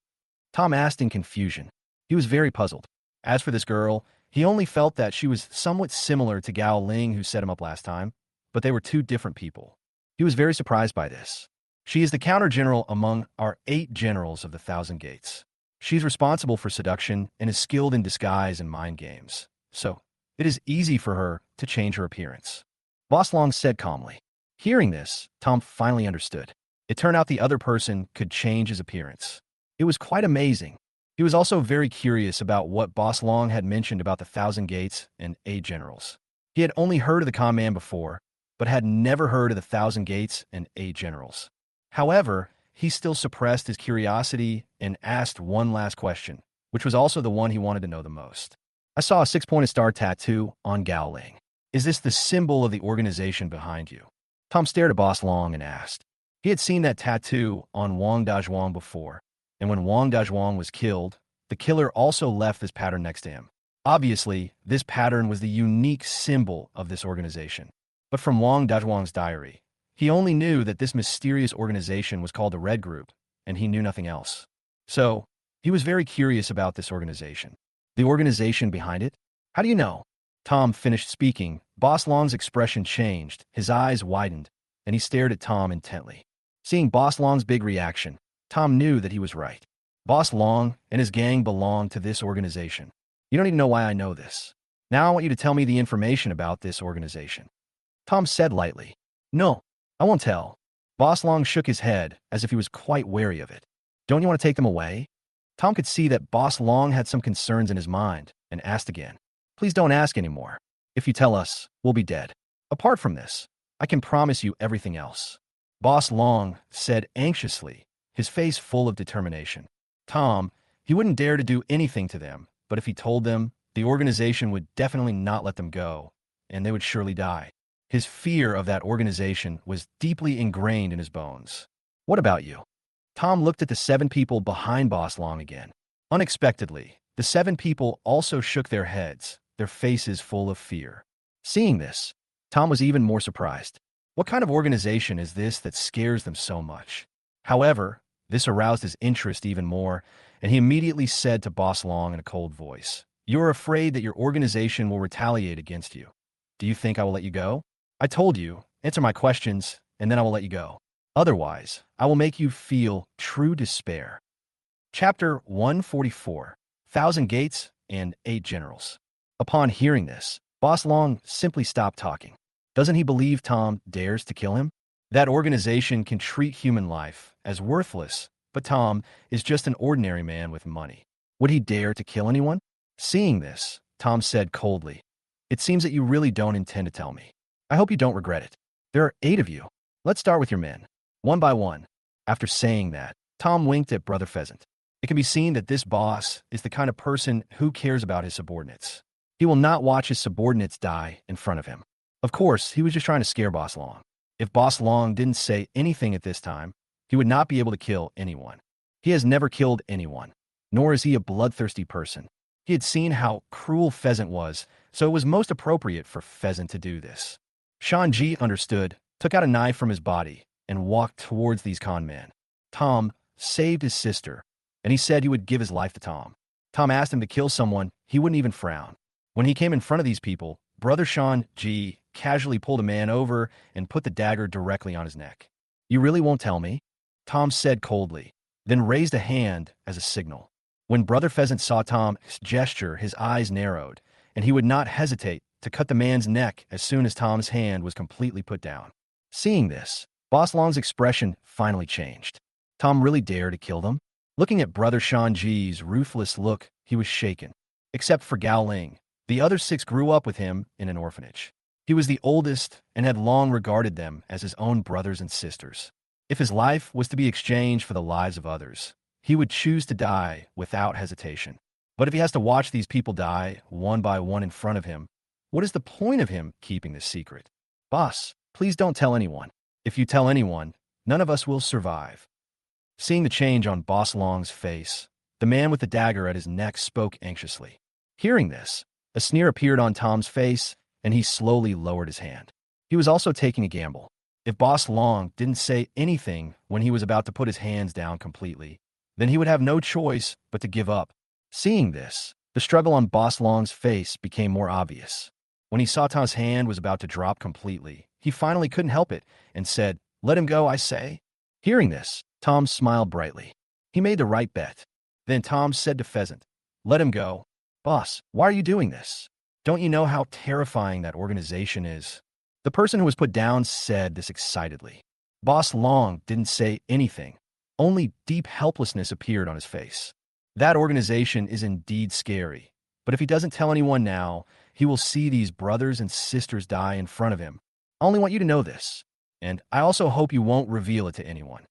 Tom asked in confusion. He was very puzzled. As for this girl, he only felt that she was somewhat similar to Gao Ling who set him up last time, but they were 2 different people. He was very surprised by this. She is the counter-general among our 8 generals of the 1,000 Gates. She's responsible for seduction and is skilled in disguise and mind games, so it is easy for her to change her appearance. Boss Long said calmly. Hearing this, Tom finally understood. It turned out the other person could change his appearance. It was quite amazing. He was also very curious about what Boss Long had mentioned about the 1,000 Gates and 8 generals. He had only heard of the command before, but had never heard of the 1,000 Gates and 8 generals. However, he still suppressed his curiosity and asked one last question, which was also the one he wanted to know the most. I saw a 6-pointed star tattoo on Gao Ling. Is this the symbol of the organization behind you? Tom stared at Boss Long and asked. He had seen that tattoo on Wang Dazhuang before, and when Wang Dazhuang was killed, the killer also left this pattern next to him. Obviously, this pattern was the unique symbol of this organization. But from Wang Dazhuang's diary, he only knew that this mysterious organization was called the Red Group, and he knew nothing else. So, he was very curious about this organization. The organization behind it? How do you know? Tom finished speaking. Boss Long's expression changed, his eyes widened, and he stared at Tom intently. Seeing Boss Long's big reaction, Tom knew that he was right. Boss Long and his gang belong to this organization. You don't need to know why I know this. Now I want you to tell me the information about this organization. Tom said lightly, No, I won't tell. Boss Long shook his head as if he was quite wary of it. Don't you want to take them away? Tom could see that Boss Long had some concerns in his mind and asked again. Please don't ask anymore. If you tell us, we'll be dead. Apart from this, I can promise you everything else. Boss Long said anxiously, his face full of determination. Tom, he wouldn't dare to do anything to them, but if he told them, the organization would definitely not let them go, and they would surely die. His fear of that organization was deeply ingrained in his bones. What about you? Tom looked at the 7 people behind Boss Long again. Unexpectedly, the 7 people also shook their heads, their faces full of fear. Seeing this, Tom was even more surprised. What kind of organization is this that scares them so much? However, this aroused his interest even more, and he immediately said to Boss Long in a cold voice, You're afraid that your organization will retaliate against you. Do you think I will let you go? I told you, answer my questions, and then I will let you go. Otherwise, I will make you feel true despair. Chapter 144, 1,000 Gates and 8 Generals. Upon hearing this, Boss Long simply stopped talking. Doesn't he believe Tom dares to kill him? That organization can treat human life as worthless, but Tom is just an ordinary man with money. Would he dare to kill anyone? Seeing this, Tom said coldly, "It seems that you really don't intend to tell me. I hope you don't regret it. There are 8 of you. Let's start with your men, one by one." After saying that, Tom winked at Brother Pheasant. It can be seen that this boss is the kind of person who cares about his subordinates. He will not watch his subordinates die in front of him. Of course, he was just trying to scare Boss Long. If Boss Long didn't say anything at this time, he would not be able to kill anyone. He has never killed anyone, nor is he a bloodthirsty person. He had seen how cruel Pheasant was, so it was most appropriate for Pheasant to do this. Shanji understood, took out a knife from his body, and walked towards these con men. Tom saved his sister, and he said he would give his life to Tom. Tom asked him to kill someone, he wouldn't even frown. When he came in front of these people, Brother Shanji casually pulled a man over and put the dagger directly on his neck. "You really won't tell me?" Tom said coldly, then raised a hand as a signal. When Brother Pheasant saw Tom's gesture, his eyes narrowed, and he would not hesitate to cut the man's neck as soon as Tom's hand was completely put down. Seeing this, Boss Long's expression finally changed. Tom really dared to kill them? Looking at Brother Shanji's ruthless look, he was shaken. Except for Gao Ling, the other 6 grew up with him in an orphanage. He was the oldest and had long regarded them as his own brothers and sisters. If his life was to be exchanged for the lives of others, he would choose to die without hesitation. But if he has to watch these people die one by one in front of him, what is the point of him keeping this secret? "Boss, please don't tell anyone. If you tell anyone, none of us will survive." Seeing the change on Boss Long's face, the man with the dagger at his neck spoke anxiously. Hearing this, a sneer appeared on Tom's face, and he slowly lowered his hand. He was also taking a gamble. If Boss Long didn't say anything when he was about to put his hands down completely, then he would have no choice but to give up. Seeing this, the struggle on Boss Long's face became more obvious. When he saw Tom's hand was about to drop completely, he finally couldn't help it and said, "Let him go, I say." Hearing this, Tom smiled brightly. He made the right bet. Then Tom said to Pheasant, "Let him go." "Boss, why are you doing this? Don't you know how terrifying that organization is?" The person who was put down said this excitedly. Boss Long didn't say anything. Only deep helplessness appeared on his face. That organization is indeed scary, but if he doesn't tell anyone now, he will see these brothers and sisters die in front of him. I only want you to know this, and I also hope you won't reveal it to anyone.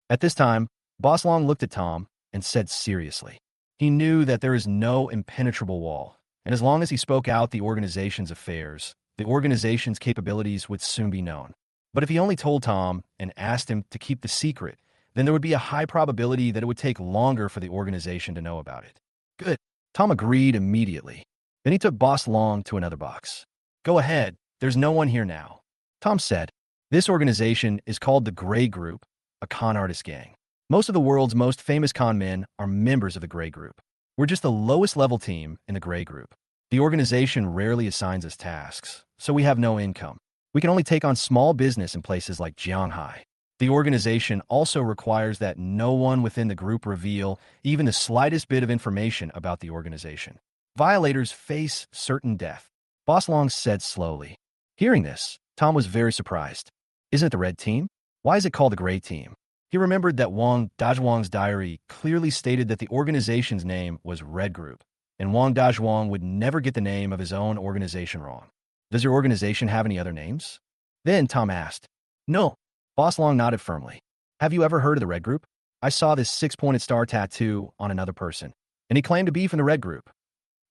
At this time, Boss Long looked at Tom and said seriously. He knew that there is no impenetrable wall, and as long as he spoke out the organization's affairs, the organization's capabilities would soon be known. But if he only told Tom and asked him to keep the secret, then there would be a high probability that it would take longer for the organization to know about it. Good. Tom agreed immediately. Then he took Boss Long to another box. "Go ahead. There's no one here now." Tom said, "This organization is called the Gray Group, a con artist gang. Most of the world's most famous con men are members of the Gray Group. We're just the lowest level team in the Gray Group. The organization rarely assigns us tasks, so we have no income. We can only take on small business in places like Jianghai. The organization also requires that no one within the group reveal even the slightest bit of information about the organization. Violators face certain death." Boss Long said slowly. Hearing this, Tom was very surprised. "Isn't it the red team? Why is it called the gray team?" He remembered that Wang Dazhuang's diary clearly stated that the organization's name was Red Group, and Wang Dazhuang would never get the name of his own organization wrong. "Does your organization have any other names?" Then Tom asked. "No." Boss Long nodded firmly. "Have you ever heard of the Red Group? I saw this 6-pointed star tattoo on another person, and he claimed to be from the Red Group."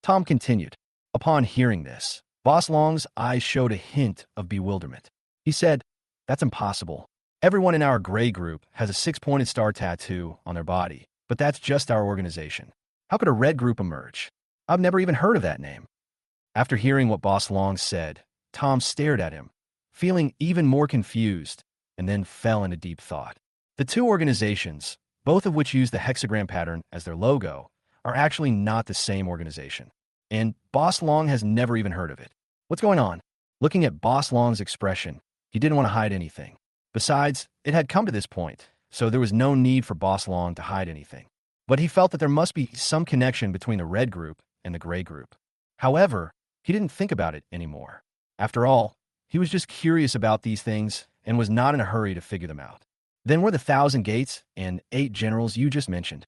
Tom continued. Upon hearing this, Boss Long's eyes showed a hint of bewilderment. He said, "That's impossible. Everyone in our Gray Group has a 6-pointed star tattoo on their body, but that's just our organization. How could a Red Group emerge? I've never even heard of that name." After hearing what Boss Long said, Tom stared at him, feeling even more confused, and then fell into deep thought. The two organizations, both of which use the hexagram pattern as their logo, are actually not the same organization. And Boss Long has never even heard of it. What's going on? Looking at Boss Long's expression, he didn't want to hide anything. Besides, it had come to this point, so there was no need for Boss Long to hide anything. But he felt that there must be some connection between the Red Group and the Gray Group. However, he didn't think about it anymore. After all, he was just curious about these things and was not in a hurry to figure them out. Then were the 1,000 gates and 8 generals you just mentioned?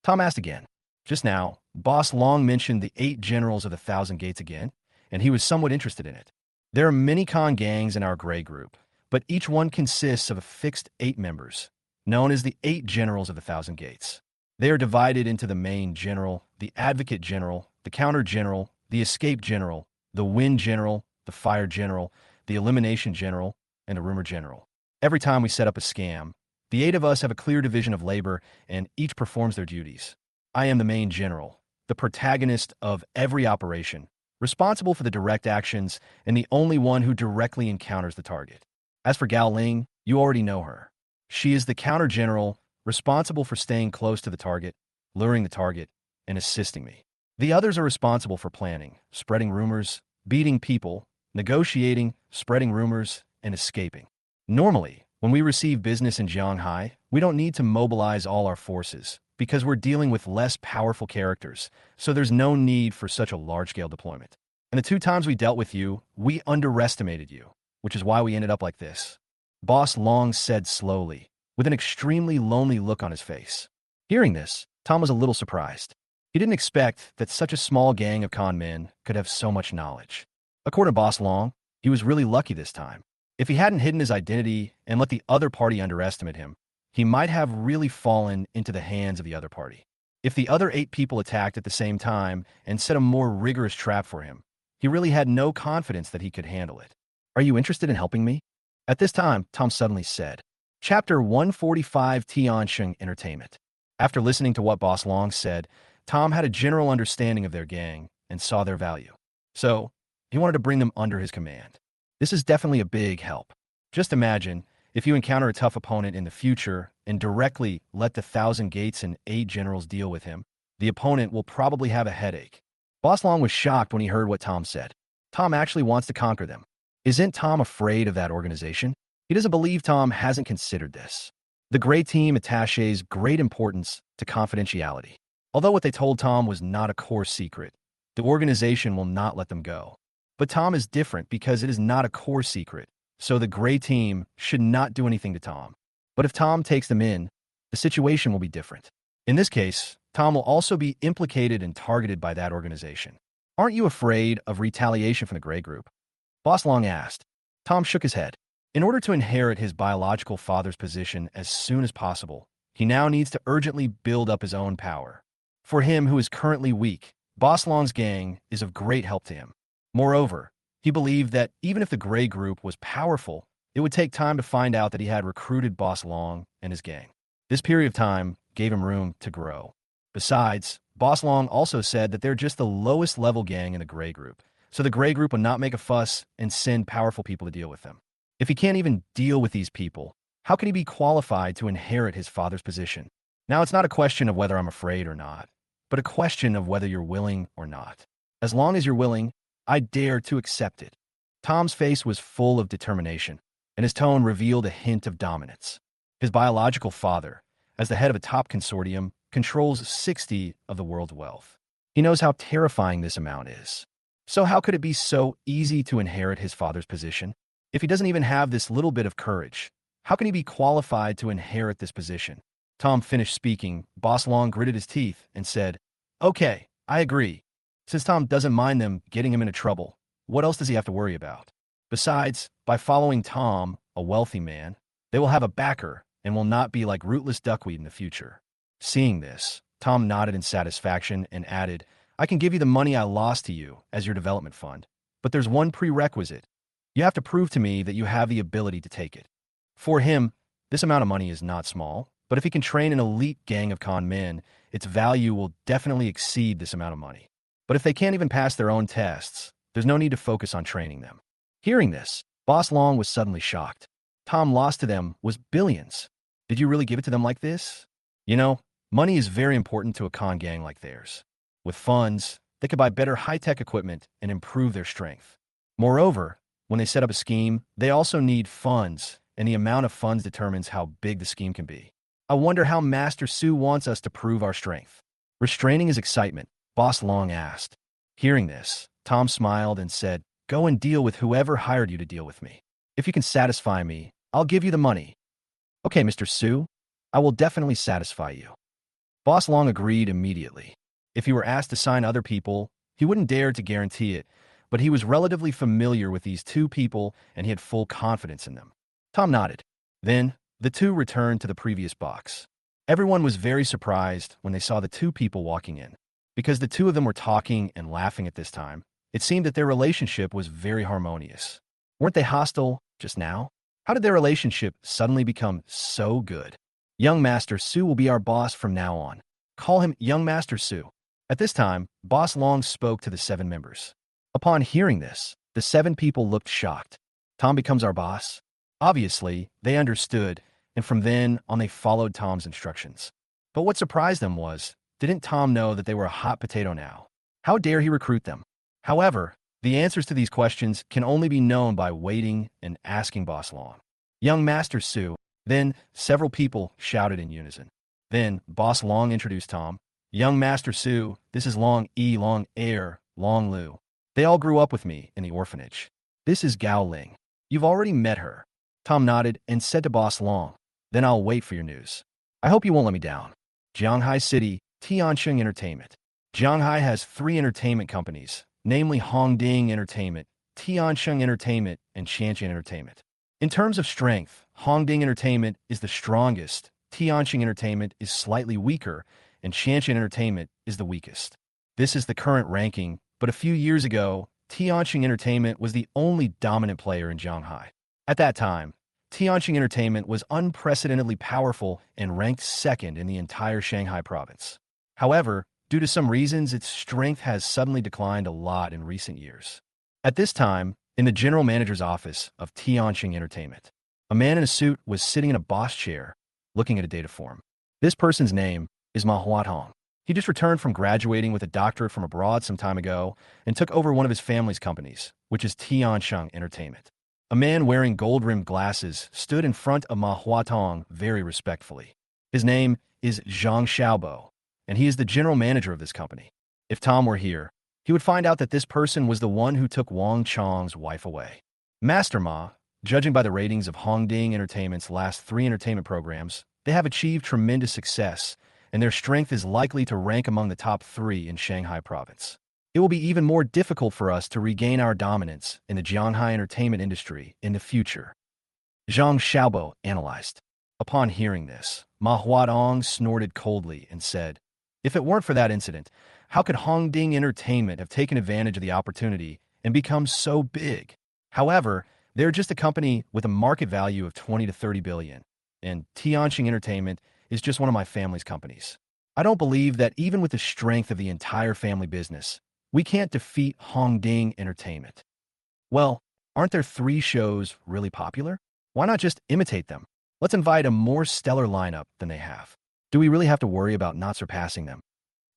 Tom asked again. Just now, Boss Long mentioned the 8 generals of the 1,000 gates again, and he was somewhat interested in it. There are many con gangs in our gray group, but each one consists of a fixed 8 members, known as the 8 generals of the 1,000 gates. They are divided into the main general, the advocate general, the counter general, the escape general, the win general, the fire general, the elimination general, and a rumor general. Every time we set up a scam, the 8 of us have a clear division of labor, and each performs their duties. I am the main general, the protagonist of every operation, responsible for the direct actions, and the only one who directly encounters the target. As for Gao Ling, you already know her. She is the counter general, responsible for staying close to the target, luring the target, and assisting me. The others are responsible for planning, spreading rumors, beating people, negotiating, spreading rumors, and escaping. Normally, when we receive business in Jianghai, we don't need to mobilize all our forces because we're dealing with less powerful characters, so there's no need for such a large-scale deployment. And the 2 times we dealt with you, we underestimated you, which is why we ended up like this. Boss Long said slowly, with an extremely lonely look on his face. Hearing this, Tom was a little surprised. He didn't expect that such a small gang of con men could have so much knowledge. According to Boss Long, he was really lucky this time. If he hadn't hidden his identity and let the other party underestimate him, he might have really fallen into the hands of the other party. If the other 8 people attacked at the same time and set a more rigorous trap for him, he really had no confidence that he could handle it. Are you interested in helping me? At this time, Tom suddenly said, Chapter 145 Tiansheng Entertainment. After listening to what Boss Long said, Tom had a general understanding of their gang and saw their value. So, he wanted to bring them under his command. This is definitely a big help. Just imagine if you encounter a tough opponent in the future and directly let the 1,000 gates and 8 generals deal with him, the opponent will probably have a headache. Boss Long was shocked when he heard what Tom said. Tom actually wants to conquer them. Isn't Tom afraid of that organization? He doesn't believe Tom hasn't considered this. The Gray Team attaches great importance to confidentiality. Although what they told Tom was not a core secret, the organization will not let them go. But Tom is different because it is not a core secret, so the Gray Team should not do anything to Tom. But if Tom takes them in, the situation will be different. In this case, Tom will also be implicated and targeted by that organization. Aren't you afraid of retaliation from the Gray Group? Boss Long asked. Tom shook his head. In order to inherit his biological father's position as soon as possible, he now needs to urgently build up his own power. For him, who is currently weak, Boss Long's gang is of great help to him. Moreover, he believed that even if the Gray Group was powerful, it would take time to find out that he had recruited Boss Long and his gang. This period of time gave him room to grow. Besides, Boss Long also said that they're just the lowest level gang in the Gray Group, so the Gray Group would not make a fuss and send powerful people to deal with them. If he can't even deal with these people, how can he be qualified to inherit his father's position? Now, it's not a question of whether I'm afraid or not, but a question of whether you're willing or not. As long as you're willing, I dare to accept it. Tom's face was full of determination, and his tone revealed a hint of dominance. His biological father, as the head of a top consortium, controls 60 of the world's wealth. He knows how terrifying this amount is. So how could it be so easy to inherit his father's position? If he doesn't even have this little bit of courage, how can he be qualified to inherit this position? Tom finished speaking. Boss Long gritted his teeth and said, Okay, I agree. Since Tom doesn't mind them getting him into trouble, what else does he have to worry about? Besides, by following Tom, a wealthy man, they will have a backer and will not be like rootless duckweed in the future. Seeing this, Tom nodded in satisfaction and added, I can give you the money I lost to you as your development fund, but there's one prerequisite. You have to prove to me that you have the ability to take it. For him, this amount of money is not small, but if he can train an elite gang of con men, its value will definitely exceed this amount of money. But if they can't even pass their own tests, there's no need to focus on training them. Hearing this, Boss Long was suddenly shocked. Tom lost to them was billions. Did you really give it to them like this? You know, money is very important to a con gang like theirs. With funds, they could buy better high-tech equipment and improve their strength. Moreover, when they set up a scheme, they also need funds, and the amount of funds determines how big the scheme can be. I wonder how Master Su wants us to prove our strength. Restraining his excitement, Boss Long asked. Hearing this, Tom smiled and said, Go and deal with whoever hired you to deal with me. If you can satisfy me, I'll give you the money. Okay, Mr. Su, I will definitely satisfy you. Boss Long agreed immediately. If he were asked to sign other people, he wouldn't dare to guarantee it, but he was relatively familiar with these two people and he had full confidence in them. Tom nodded. Then, the two returned to the previous box. Everyone was very surprised when they saw the two people walking in. Because the two of them were talking and laughing at this time, it seemed that their relationship was very harmonious. Weren't they hostile just now? How did their relationship suddenly become so good? Young Master Su will be our boss from now on. Call him Young Master Su. At this time, Boss Long spoke to the 7 members. Upon hearing this, the 7 people looked shocked. Tom becomes our boss? Obviously, they understood, and from then on they followed Tom's instructions. But what surprised them was, didn't Tom know that they were a hot potato now? How dare he recruit them? However, the answers to these questions can only be known by waiting and asking Boss Long. Young Master Su. Then, several people shouted in unison. Then, Boss Long introduced Tom. Young Master Su, this is Long E, Long Air, Long Lu. They all grew up with me in the orphanage. This is Gao Ling. You've already met her. Tom nodded and said to Boss Long, then I'll wait for your news. I hope you won't let me down. Jianghai City, Tiansheng Entertainment. Jianghai has 3 entertainment companies, namely Hongding Entertainment, Tiansheng Entertainment, and Shanshan Entertainment. In terms of strength, Hongding Entertainment is the strongest, Tiansheng Entertainment is slightly weaker, and Shanshan Entertainment is the weakest. This is the current ranking, but a few years ago, Tiansheng Entertainment was the only dominant player in Jianghai. At that time, Tiansheng Entertainment was unprecedentedly powerful and ranked 2nd in the entire Shanghai province. However, due to some reasons, its strength has suddenly declined a lot in recent years. At this time, in the general manager's office of Tiansheng Entertainment, a man in a suit was sitting in a boss chair, looking at a data form. This person's name is Manhwa. He just returned from graduating with a doctorate from abroad some time ago and took over one of his family's companies, which is Tiansheng Entertainment. A man wearing gold-rimmed glasses stood in front of Manhwa very respectfully. His name is Zhang Xiaobo, and he is the general manager of this company. If Tom were here, he would find out that this person was the one who took Wang Chong's wife away. Master Ma, judging by the ratings of Hongding Entertainment's last 3 entertainment programs, they have achieved tremendous success, and their strength is likely to rank among the top 3 in Shanghai province. It will be even more difficult for us to regain our dominance in the Jianghai entertainment industry in the future. Zhang Xiaobo analyzed. Upon hearing this, Ma Huadong snorted coldly and said, if it weren't for that incident, how could Hongding Entertainment have taken advantage of the opportunity and become so big? However, they're just a company with a market value of 20 to 30 billion, and Tiansheng Entertainment is just one of my family's companies. I don't believe that even with the strength of the entire family business, we can't defeat Hongding Entertainment. Well, aren't their 3 shows really popular? Why not just imitate them? Let's invite a more stellar lineup than they have. Do we really have to worry about not surpassing them?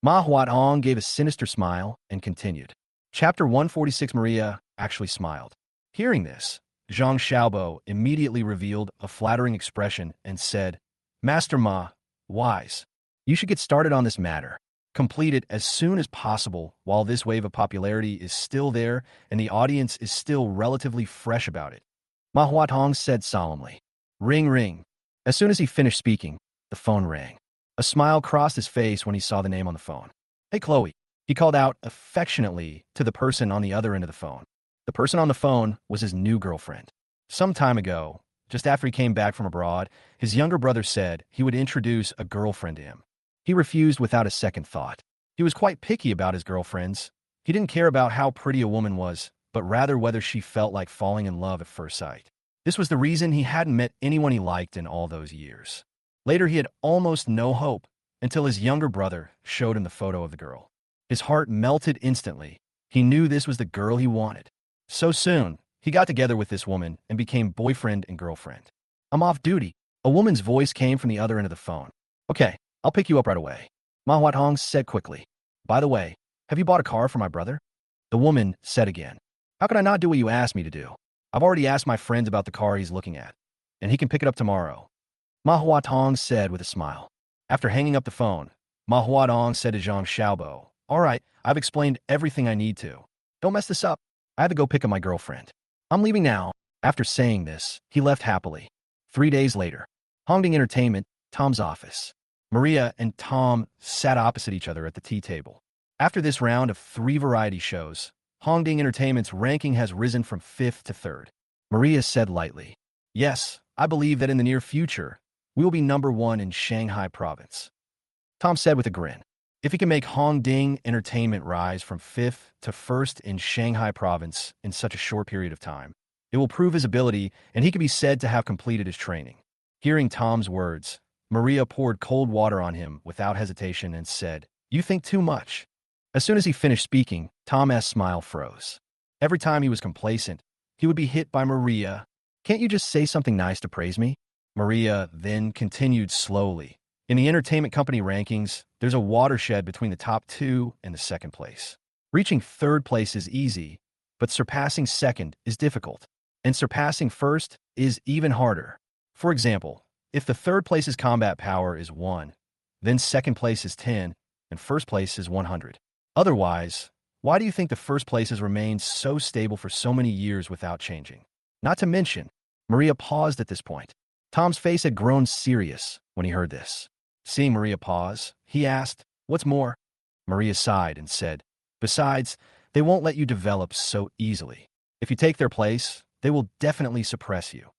Ma Huatong gave a sinister smile and continued. Chapter 146. Maria actually smiled. Hearing this, Zhang Xiaobo immediately revealed a flattering expression and said, Master Ma, wise. You should get started on this matter. Complete it as soon as possible while this wave of popularity is still there and the audience is still relatively fresh about it. Ma Huatong said solemnly. Ring, ring. As soon as he finished speaking, the phone rang. A smile crossed his face when he saw the name on the phone. Hey, Chloe. He called out affectionately to the person on the other end of the phone. The person on the phone was his new girlfriend. Some time ago, just after he came back from abroad, his younger brother said he would introduce a girlfriend to him. He refused without a second thought. He was quite picky about his girlfriends. He didn't care about how pretty a woman was, but rather whether she felt like falling in love at first sight. This was the reason he hadn't met anyone he liked in all those years. Later, he had almost no hope until his younger brother showed him the photo of the girl. His heart melted instantly. He knew this was the girl he wanted. So soon, he got together with this woman and became boyfriend and girlfriend. I'm off duty. A woman's voice came from the other end of the phone. Okay, I'll pick you up right away. Ma Huatong said quickly. By the way, have you bought a car for my brother? The woman said again. How could I not do what you asked me to do? I've already asked my friends about the car he's looking at, and he can pick it up tomorrow. Ma Huatong said with a smile. After hanging up the phone, Ma Huatong said to Zhang Xiaobo, all right, I've explained everything I need to. Don't mess this up. I have to go pick up my girlfriend. I'm leaving now. After saying this, he left happily. 3 days later, Hongding Entertainment, Tom's office. Maria and Tom sat opposite each other at the tea table. After this round of 3 variety shows, Hongding Entertainment's ranking has risen from 5th to 3rd. Maria said lightly, "Yes, I believe that in the near future, we will be #1 in Shanghai province." Tom said with a grin, "If he can make Hongding Entertainment rise from 5th to 1st in Shanghai province in such a short period of time, it will prove his ability and he can be said to have completed his training." Hearing Tom's words, Maria poured cold water on him without hesitation and said, "You think too much." As soon as he finished speaking, Tom's smile froze. Every time he was complacent, he would be hit by Maria. "Can't you just say something nice to praise me?" Maria then continued slowly. "In the entertainment company rankings, there's a watershed between the top 2 and the 2nd place. Reaching 3rd place is easy, but surpassing 2nd is difficult. And surpassing 1st is even harder. For example, if the 3rd place's combat power is 1, then 2nd place is 10, and 1st place is 100. Otherwise, why do you think the 1st place has remained so stable for so many years without changing? Not to mention," Maria paused at this point. Tom's face had grown serious when he heard this. Seeing Maria pause, he asked, "What's more?" Maria sighed and said, "Besides, they won't let you develop so easily. If you take their place, they will definitely suppress you."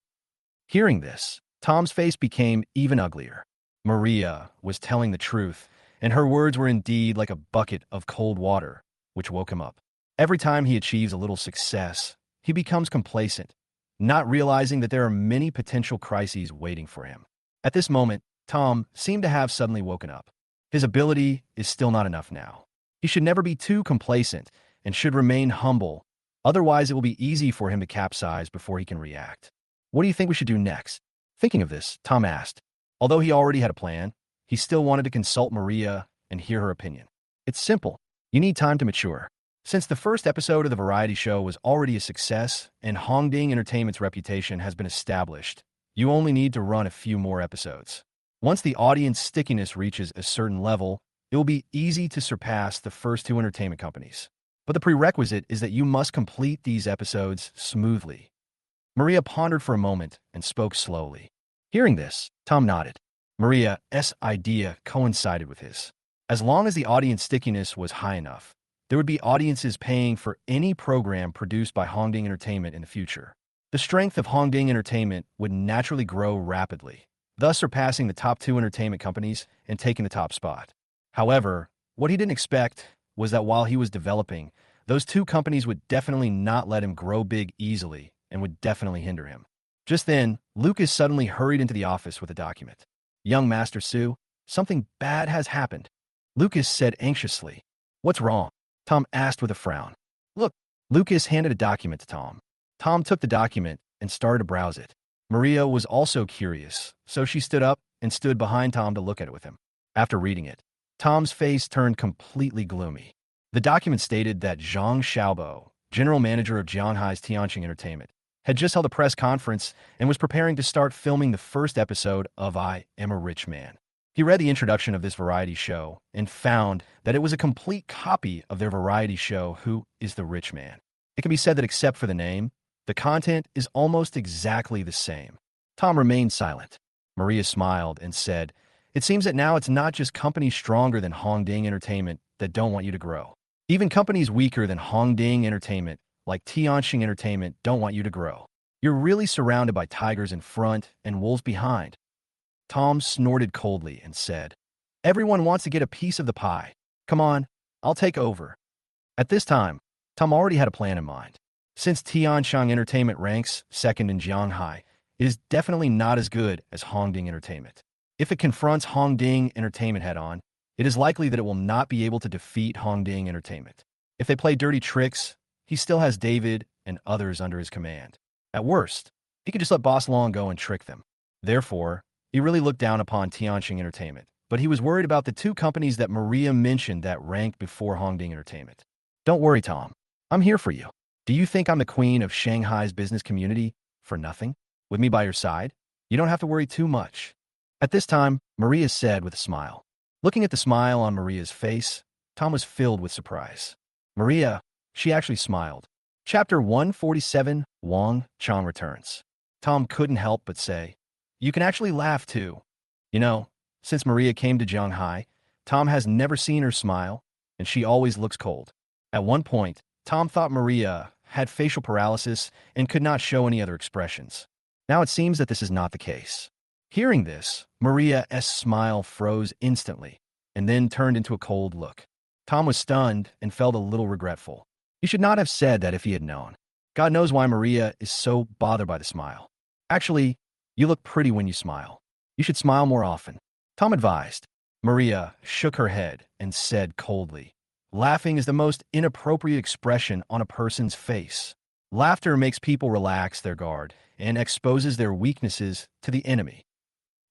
Hearing this, Tom's face became even uglier. Maria was telling the truth, and her words were indeed like a bucket of cold water, which woke him up. Every time he achieves a little success, he becomes complacent, not realizing that there are many potential crises waiting for him. At this moment, Tom seemed to have suddenly woken up. His ability is still not enough now. He should never be too complacent and should remain humble, otherwise it will be easy for him to capsize before he can react. "What do you think we should do next?" Thinking of this, Tom asked. Although he already had a plan, he still wanted to consult Maria and hear her opinion. "It's simple. You need time to mature. Since the first episode of the variety show was already a success and Hongding Entertainment's reputation has been established, you only need to run a few more episodes. Once the audience stickiness reaches a certain level, it will be easy to surpass the first 2 entertainment companies. But the prerequisite is that you must complete these episodes smoothly." Maria pondered for a moment and spoke slowly. Hearing this, Tom nodded. Maria's idea coincided with his. As long as the audience stickiness was high enough, there would be audiences paying for any program produced by Hongding Entertainment in the future. The strength of Hongding Entertainment would naturally grow rapidly, thus surpassing the top 2 entertainment companies and taking the top spot. However, what he didn't expect was that while he was developing, those 2 companies would definitely not let him grow big easily and would definitely hinder him. Just then, Lucas suddenly hurried into the office with a document. "Young Master Su, something bad has happened," Lucas said anxiously. "What's wrong?" Tom asked with a frown. "Look." Lucas handed a document to Tom. Tom took the document and started to browse it. Maria was also curious, so she stood up and stood behind Tom to look at it with him. After reading it, Tom's face turned completely gloomy. The document stated that Zhang Xiaobo, general manager of Jianghai's Tianqing Entertainment, had just held a press conference and was preparing to start filming the first episode of I Am a Rich Man. He read the introduction of this variety show and found that it was a complete copy of their variety show, Who is the Rich Man? It can be said that except for the name, the content is almost exactly the same. Tom remained silent. Maria smiled and said, "It seems that now it's not just companies stronger than Hongding Entertainment that don't want you to grow. Even companies weaker than Hongding Entertainment, like Tianqing Entertainment, don't want you to grow. You're really surrounded by tigers in front and wolves behind." Tom snorted coldly and said, "Everyone wants to get a piece of the pie. Come on, I'll take over." At this time, Tom already had a plan in mind. Since Tianqing Entertainment ranks 2nd in Jianghai, it is definitely not as good as Hongding Entertainment. If it confronts Hongding Entertainment head-on, it is likely that it will not be able to defeat Hongding Entertainment. If they play dirty tricks, he still has David and others under his command. At worst, he could just let Boss Long go and trick them. Therefore, he really looked down upon Tianqing Entertainment, but he was worried about the 2 companies that Maria mentioned that ranked before Hongding Entertainment. "Don't worry, Tom. I'm here for you. Do you think I'm the queen of Shanghai's business community for nothing? With me by your side, you don't have to worry too much." At this time, Maria said with a smile. Looking at the smile on Maria's face, Tom was filled with surprise. Maria, she actually smiled. Chapter 147, Wang Chang returns. Tom couldn't help but say, You can actually laugh too. You know, since Maria came to Shanghai, Tom has never seen her smile, and she always looks cold. At one point, Tom thought Maria had facial paralysis and could not show any other expressions. Now it seems that this is not the case. Hearing this, Maria's smile froze instantly and then turned into a cold look. Tom was stunned and felt a little regretful. He should not have said that if he had known. God knows why Maria is so bothered by the smile. Actually, you look pretty when you smile. You should smile more often, Tom advised. Maria shook her head and said coldly, "Laughing is the most inappropriate expression on a person's face. Laughter makes people relax their guard and exposes their weaknesses to the enemy."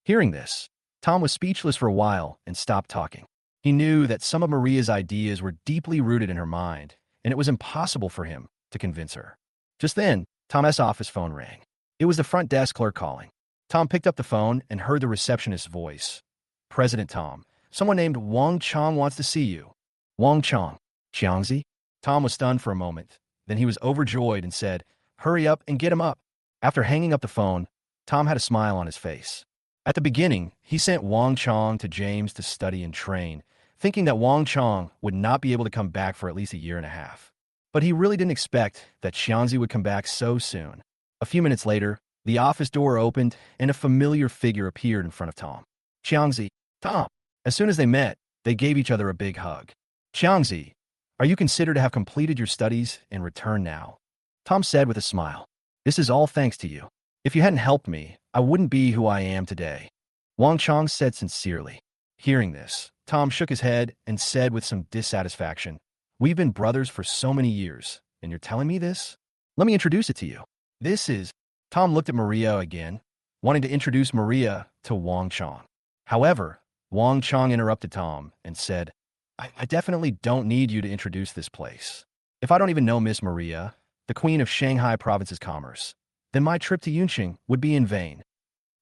Hearing this, Tom was speechless for a while and stopped talking. He knew that some of Maria's ideas were deeply rooted in her mind, and it was impossible for him to convince her. Just then, Tom's office phone rang. It was the front desk clerk calling. Tom picked up the phone and heard the receptionist's voice. "President Tom, someone named Wang Chong wants to see you." Wang Chong? Xiangzi? Tom was stunned for a moment. Then he was overjoyed and said, "Hurry up and get him up." After hanging up the phone, Tom had a smile on his face. At the beginning, he sent Wang Chong to James to study and train, thinking that Wang Chong would not be able to come back for at least a year and a half. But he really didn't expect that Xiangzi would come back so soon. A few minutes later, the office door opened and a familiar figure appeared in front of Tom. "Xiangzi, Tom." As soon as they met, they gave each other a big hug. "Xiangzi, are you considered to have completed your studies and return now?" Tom said with a smile. "This is all thanks to you. If you hadn't helped me, I wouldn't be who I am today," Wang Chong said sincerely. Hearing this, Tom shook his head and said with some dissatisfaction, "We've been brothers for so many years, and you're telling me this? Let me introduce it to you. This is..." Tom looked at Maria again, wanting to introduce Maria to Wang Chong. However, Wang Chong interrupted Tom and said, I definitely don't need you to introduce this place. If I don't even know Miss Maria, the Queen of Shanghai Province's commerce, then my trip to Yunqing would be in vain.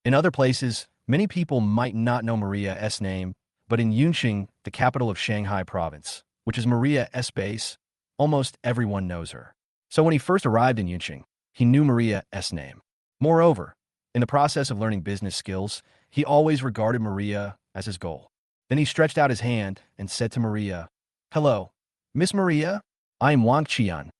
In other places, many people might not know Maria's name, but in Yunqing, the capital of Shanghai Province, which is Maria's base, almost everyone knows her. So when he first arrived in Yunqing, he knew Maria's name. Moreover, in the process of learning business skills, he always regarded Maria as his goal. Then he stretched out his hand and said to Maria, "Hello, Miss Maria, I'm Wang Qian."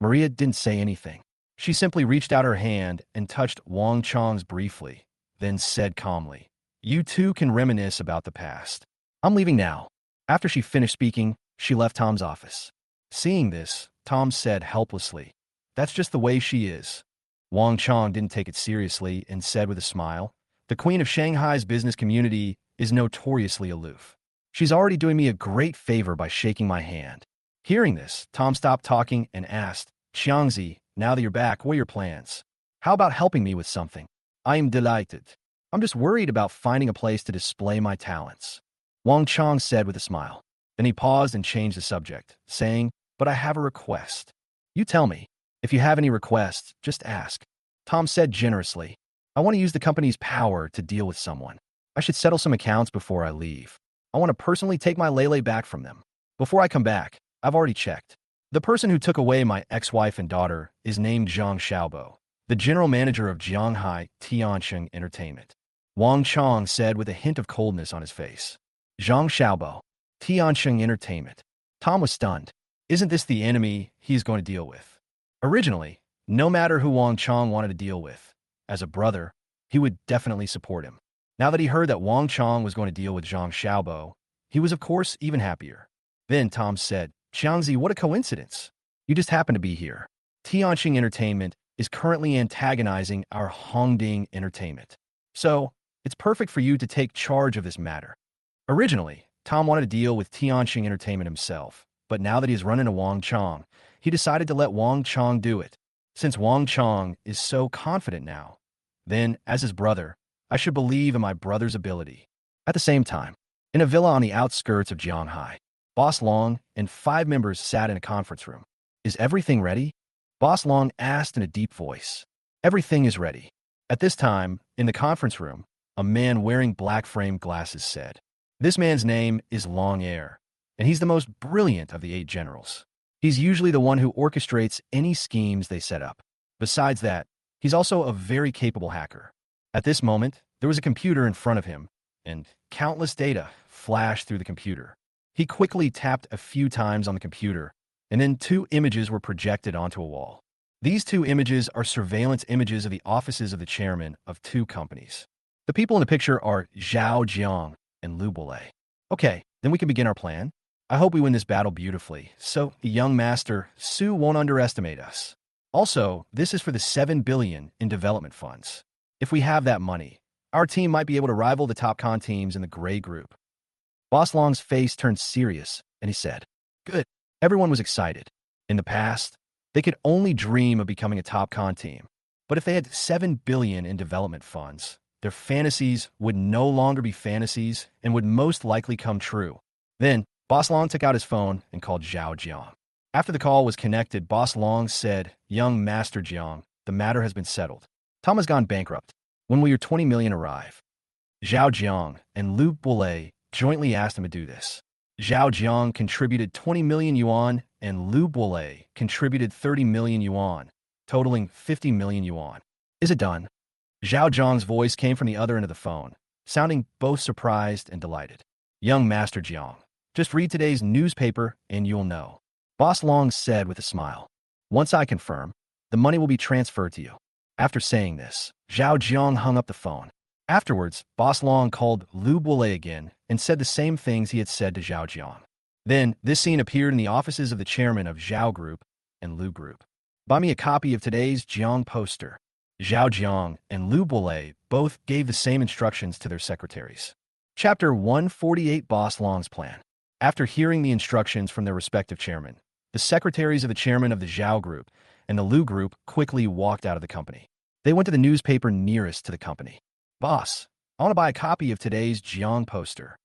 Maria didn't say anything. She simply reached out her hand and touched Wang Chong's briefly, then said calmly, "You two can reminisce about the past. I'm leaving now." After she finished speaking, she left Tom's office. Seeing this, Tom said helplessly, "That's just the way she is." Wang Chong didn't take it seriously and said with a smile, "The Queen of Shanghai's business community is notoriously aloof. She's already doing me a great favor by shaking my hand." Hearing this, Tom stopped talking and asked, "Xiangzi, now that you're back, what are your plans? How about helping me with something?" "I am delighted. I'm just worried about finding a place to display my talents," Wang Chong said with a smile. Then he paused and changed the subject, saying, "But I have a request." "You tell me. If you have any requests, just ask." Tom said generously, "I want to use the company's power to deal with someone. I should settle some accounts before I leave. I want to personally take my Lele back from them. Before I come back, I've already checked. The person who took away my ex-wife and daughter is named Zhang Xiaobo, the general manager of Shanghai Tianqing Entertainment," Wang Chong said with a hint of coldness on his face. Zhang Xiaobo, Tianqing Entertainment. Tom was stunned. Isn't this the enemy he's going to deal with? Originally, no matter who Wang Chong wanted to deal with, as a brother, he would definitely support him. Now that he heard that Wang Chong was going to deal with Zhang Xiaobo, he was of course even happier. Then Tom said, "Xiangzi, what a coincidence. You just happen to be here. Tianqing Entertainment is currently antagonizing our Hongding Entertainment. So, it's perfect for you to take charge of this matter." Originally, Tom wanted to deal with Tianqing Entertainment himself, but now that he's run into Wang Chong, he decided to let Wang Chong do it. Since Wang Chong is so confident now, then, as his brother, I should believe in my brother's ability. At the same time, in a villa on the outskirts of Shanghai, Boss Long and 5 members sat in a conference room. "Is everything ready?" Boss Long asked in a deep voice. "Everything is ready." At this time, in the conference room, a man wearing black-framed glasses said, "This man's name is Long Air, and he's the most brilliant of the 8 generals. He's usually the one who orchestrates any schemes they set up. Besides that, he's also a very capable hacker. At this moment, there was a computer in front of him, and countless data flashed through the computer. He quickly tapped a few times on the computer, and then two images were projected onto a wall. These two images are surveillance images of the offices of the chairman of two companies. The people in the picture are Zhao Jiang and Lu Bolei. Okay, then we can begin our plan. I hope we win this battle beautifully, so the young master, Su, won't underestimate us. Also, this is for the 7 billion in development funds. If we have that money, our team might be able to rival the top con teams in the gray group. Boss Long's face turned serious, and he said, "Good." Everyone was excited. In the past, they could only dream of becoming a top con team. But if they had 7 billion in development funds, their fantasies would no longer be fantasies and would most likely come true. Then, Boss Long took out his phone and called Zhao Jiang. After the call was connected, Boss Long said, "Young Master Jiang, the matter has been settled. Tom has gone bankrupt. When will your 20 million arrive?" Zhao Jiang and Lu Bolei jointly asked him to do this. Zhao Jiang contributed 20 million yuan and Lu Bolei contributed 30 million yuan, totaling 50 million yuan. "Is it done?" Zhao Jiang's voice came from the other end of the phone, sounding both surprised and delighted. "Young Master Jiang, just read today's newspaper and you'll know," Boss Long said with a smile. "Once I confirm, the money will be transferred to you." After saying this, Zhao Jiang hung up the phone. Afterwards, Boss Long called Lu Bolei again and said the same things he had said to Zhao Jiang. Then, this scene appeared in the offices of the chairman of Zhao Group and Lu Group. "Buy me a copy of today's Jiang poster." Zhao Jiang and Lu Bolei both gave the same instructions to their secretaries. Chapter 148: Boss Long's Plan. After hearing the instructions from their respective chairmen, the secretaries of the chairman of the Zhao Group and the Lu Group quickly walked out of the company. They went to the newspaper nearest to the company. "Boss, I want to buy a copy of today's Jiang poster."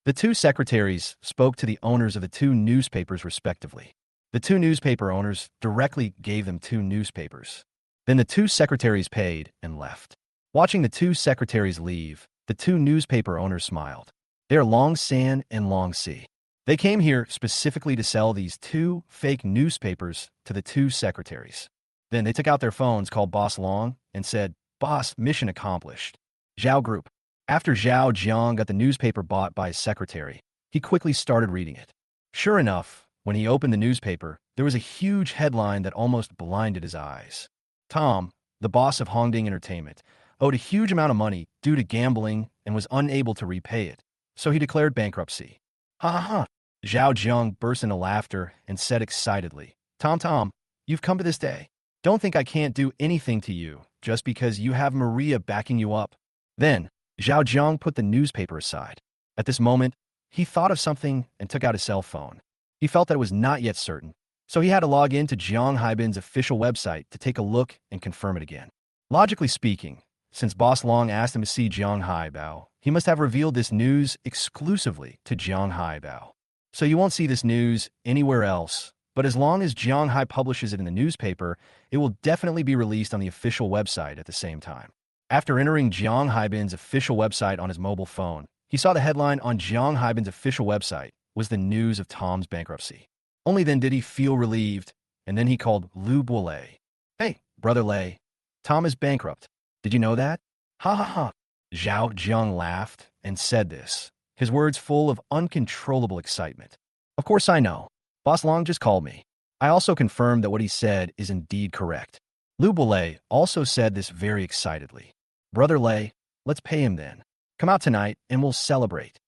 The two secretaries spoke to the owners of the two newspapers respectively. The two newspaper owners directly gave them two newspapers. Then the two secretaries paid and left. Watching the two secretaries leave, the two newspaper owners smiled. They are Long San and Long Si. They came here specifically to sell these two fake newspapers to the two secretaries. Then they took out their phones, called Boss Long, and said, "Boss, mission accomplished." Zhao Group. After Zhao Jiang got the newspaper bought by his secretary, he quickly started reading it. Sure enough, when he opened the newspaper, there was a huge headline that almost blinded his eyes. Tom, the boss of Hongding Entertainment, owed a huge amount of money due to gambling and was unable to repay it, so he declared bankruptcy. "Ha ha ha!" Zhao Jiang burst into laughter and said excitedly, Tom, you've come to this day. Don't think I can't do anything to you just because you have Maria backing you up." Then, Zhao Jiang put the newspaper aside. At this moment, he thought of something and took out his cell phone. He felt that it was not yet certain, so he had to log in to Jiang Haibin's official website to take a look and confirm it again. Logically speaking, since Boss Long asked him to see Jiang Haibao, he must have revealed this news exclusively to Jiang Haibao. So you won't see this news anywhere else, but as long as Jiang Hai publishes it in the newspaper, it will definitely be released on the official website at the same time. After entering Jiang Haibin's official website on his mobile phone, he saw the headline on Jiang Haibin's official website was the news of Tom's bankruptcy. Only then did he feel relieved, and then he called Lu Bolei. "Hey, Brother Lei, Tom is bankrupt. Did you know that?" "Ha ha ha." Zhao Jiang laughed and said this, his words full of uncontrollable excitement. "Of course I know. Boss Long just called me. I also confirmed that what he said is indeed correct." Lu Bolei also said this very excitedly. "Brother Lei, let's pay him then. Come out tonight and we'll celebrate."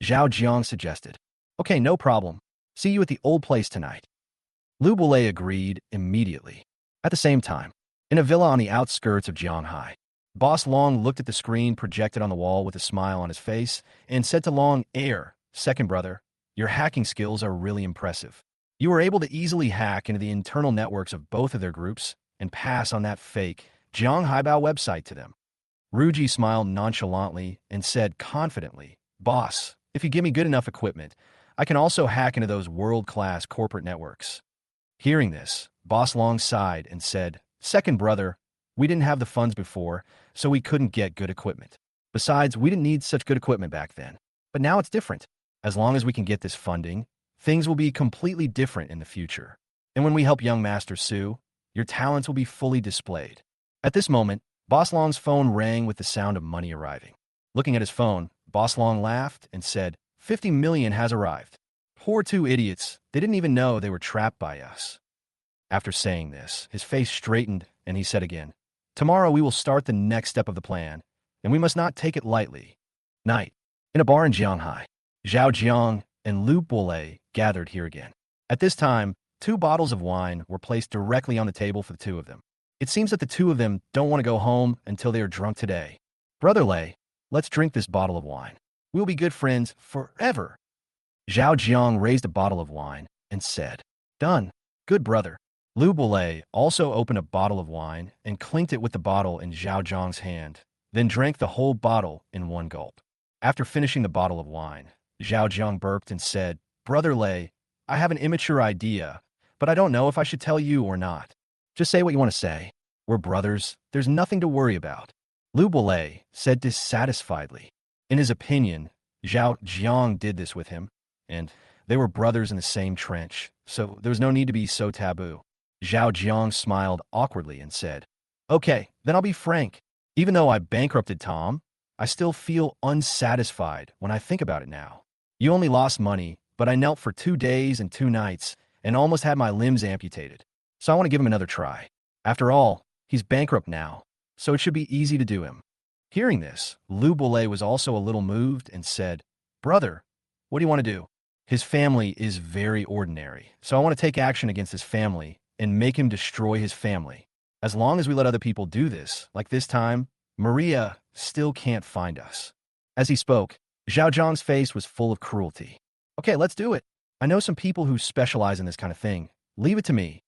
Zhao Jiang suggested. "Okay, no problem. See you at the old place tonight." Lu Bolei agreed immediately. At the same time, in a villa on the outskirts of Jianghai, Boss Long looked at the screen projected on the wall with a smile on his face and said to Long, "Second brother, your hacking skills are really impressive. You were able to easily hack into the internal networks of both of their groups and pass on that fake Jiang Haibao website to them." Ruji smiled nonchalantly and said confidently, "Boss, if you give me good enough equipment, I can also hack into those world-class corporate networks." Hearing this, Boss Long sighed and said, "Second brother, we didn't have the funds before, so we couldn't get good equipment. Besides, we didn't need such good equipment back then. But now it's different. As long as we can get this funding, things will be completely different in the future. And when we help young Master Su, your talents will be fully displayed." At this moment, Boss Long's phone rang with the sound of money arriving. Looking at his phone, Boss Long laughed and said, 50 million has arrived. Poor two idiots, they didn't even know they were trapped by us. After saying this, his face straightened and he said again, tomorrow we will start the next step of the plan, and we must not take it lightly. Night. In a bar in Jianghai, Zhao Jiang and Lu Bolei gathered here again. At this time, 2 bottles of wine were placed directly on the table for the two of them. It seems that the two of them don't want to go home until they are drunk today. Brother Lei, let's drink this bottle of wine. We'll be good friends forever. Zhao Jiang raised a bottle of wine and said, done, good brother. Lu Bolei also opened a bottle of wine and clinked it with the bottle in Zhao Jiang's hand, then drank the whole bottle in one gulp. After finishing the bottle of wine, Zhao Jiang burped and said, Brother Lei, I have an immature idea, but I don't know if I should tell you or not. Just say what you want to say. We're brothers. There's nothing to worry about. Lu Bolei said dissatisfiedly. In his opinion, Zhao Jiang did this with him, and they were brothers in the same trench, so there was no need to be so taboo. Zhao Jiang smiled awkwardly and said, okay, then I'll be frank. Even though I bankrupted Tom, I still feel unsatisfied when I think about it now. You only lost money, but I knelt for 2 days and 2 nights and almost had my limbs amputated. So I want to give him another try. After all, he's bankrupt now, so it should be easy to do him. Hearing this, Lu Bolei was also a little moved and said, brother, what do you want to do? His family is very ordinary, so I want to take action against his family and make him destroy his family. As long as we let other people do this, like this time, Maria still can't find us. As he spoke, Zhao Zhang's face was full of cruelty. Okay, let's do it. I know some people who specialize in this kind of thing. Leave it to me.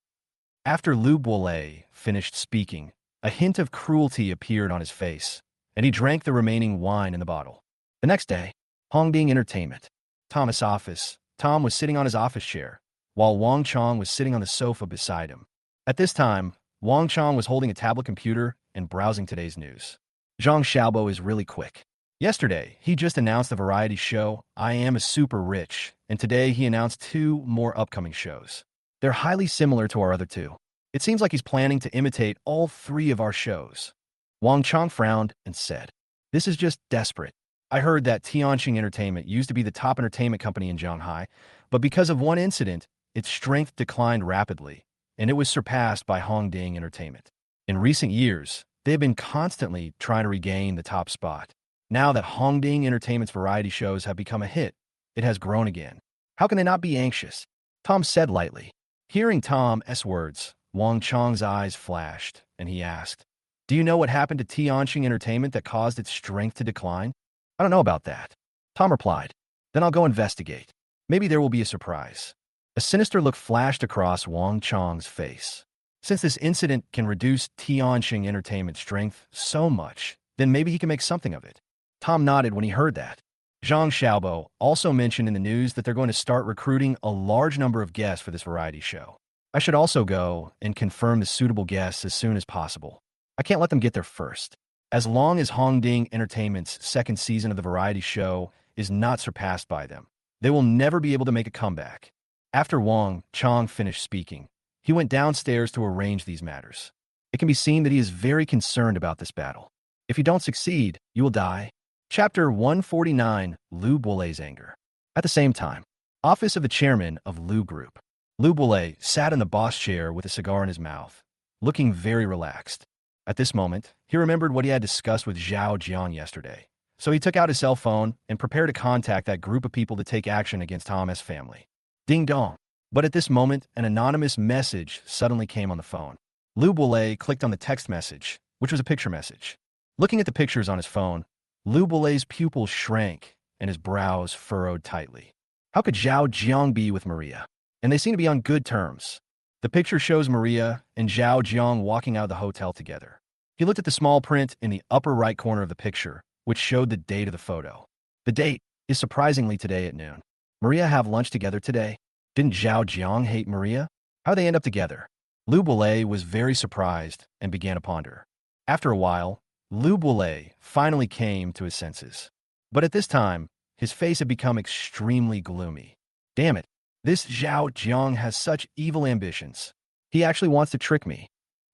After Lu Bolei finished speaking, a hint of cruelty appeared on his face, and he drank the remaining wine in the bottle. The next day, Hongding Entertainment. Thomas' office. Tom was sitting on his office chair, while Wang Chong was sitting on the sofa beside him. At this time, Wang Chong was holding a tablet computer and browsing today's news. Zhang Xiaobo is really quick. Yesterday, he just announced the variety show I Am a Super Rich, and today he announced 2 more upcoming shows. They're highly similar to our other 2. It seems like he's planning to imitate all 3 of our shows. Wang Chong frowned and said, this is just desperate. I heard that Tianqing Entertainment used to be the top entertainment company in Shanghai, but because of one incident, its strength declined rapidly, and it was surpassed by Hongding Entertainment. In recent years, they've been constantly trying to regain the top spot. Now that Hongding Entertainment's variety shows have become a hit, it has grown again. How can they not be anxious? Tom said lightly. Hearing Tom's words, Wang Chong's eyes flashed, and he asked, do you know what happened to Tianqing Entertainment that caused its strength to decline? I don't know about that. Tom replied, then I'll go investigate. Maybe there will be a surprise. A sinister look flashed across Wang Chong's face. Since this incident can reduce Tianqing Entertainment's strength so much, then maybe he can make something of it. Tom nodded when he heard that. Zhang Xiaobo also mentioned in the news that they're going to start recruiting a large number of guests for this variety show. I should also go and confirm the suitable guests as soon as possible. I can't let them get there first. As long as Hongding Entertainment's second season of the variety show is not surpassed by them, they will never be able to make a comeback. After Wang Chong finished speaking, he went downstairs to arrange these matters. It can be seen that he is very concerned about this battle. If you don't succeed, you will die. Chapter 149, Lu Bolei's Anger. At the same time, office of the chairman of Lu Group. Lu Bolei sat in the boss chair with a cigar in his mouth, looking very relaxed. At this moment, he remembered what he had discussed with Zhao Jiang yesterday. So he took out his cell phone and prepared to contact that group of people to take action against Tom's family. Ding dong. But at this moment, an anonymous message suddenly came on the phone. Lu Bolei clicked on the text message, which was a picture message. Looking at the pictures on his phone, Lu Bolei's pupils shrank and his brows furrowed tightly. How could Zhao Jiang be with Maria? And they seem to be on good terms. The picture shows Maria and Zhao Jiang walking out of the hotel together. He looked at the small print in the upper right corner of the picture, which showed the date of the photo. The date is surprisingly today at noon. Maria have lunch together today? Didn't Zhao Jiang hate Maria? How'd they end up together? Lu Bolei was very surprised and began to ponder. After a while, Lu Bolei finally came to his senses. But at this time, his face had become extremely gloomy. Damn it, this Zhao Jiang has such evil ambitions. He actually wants to trick me.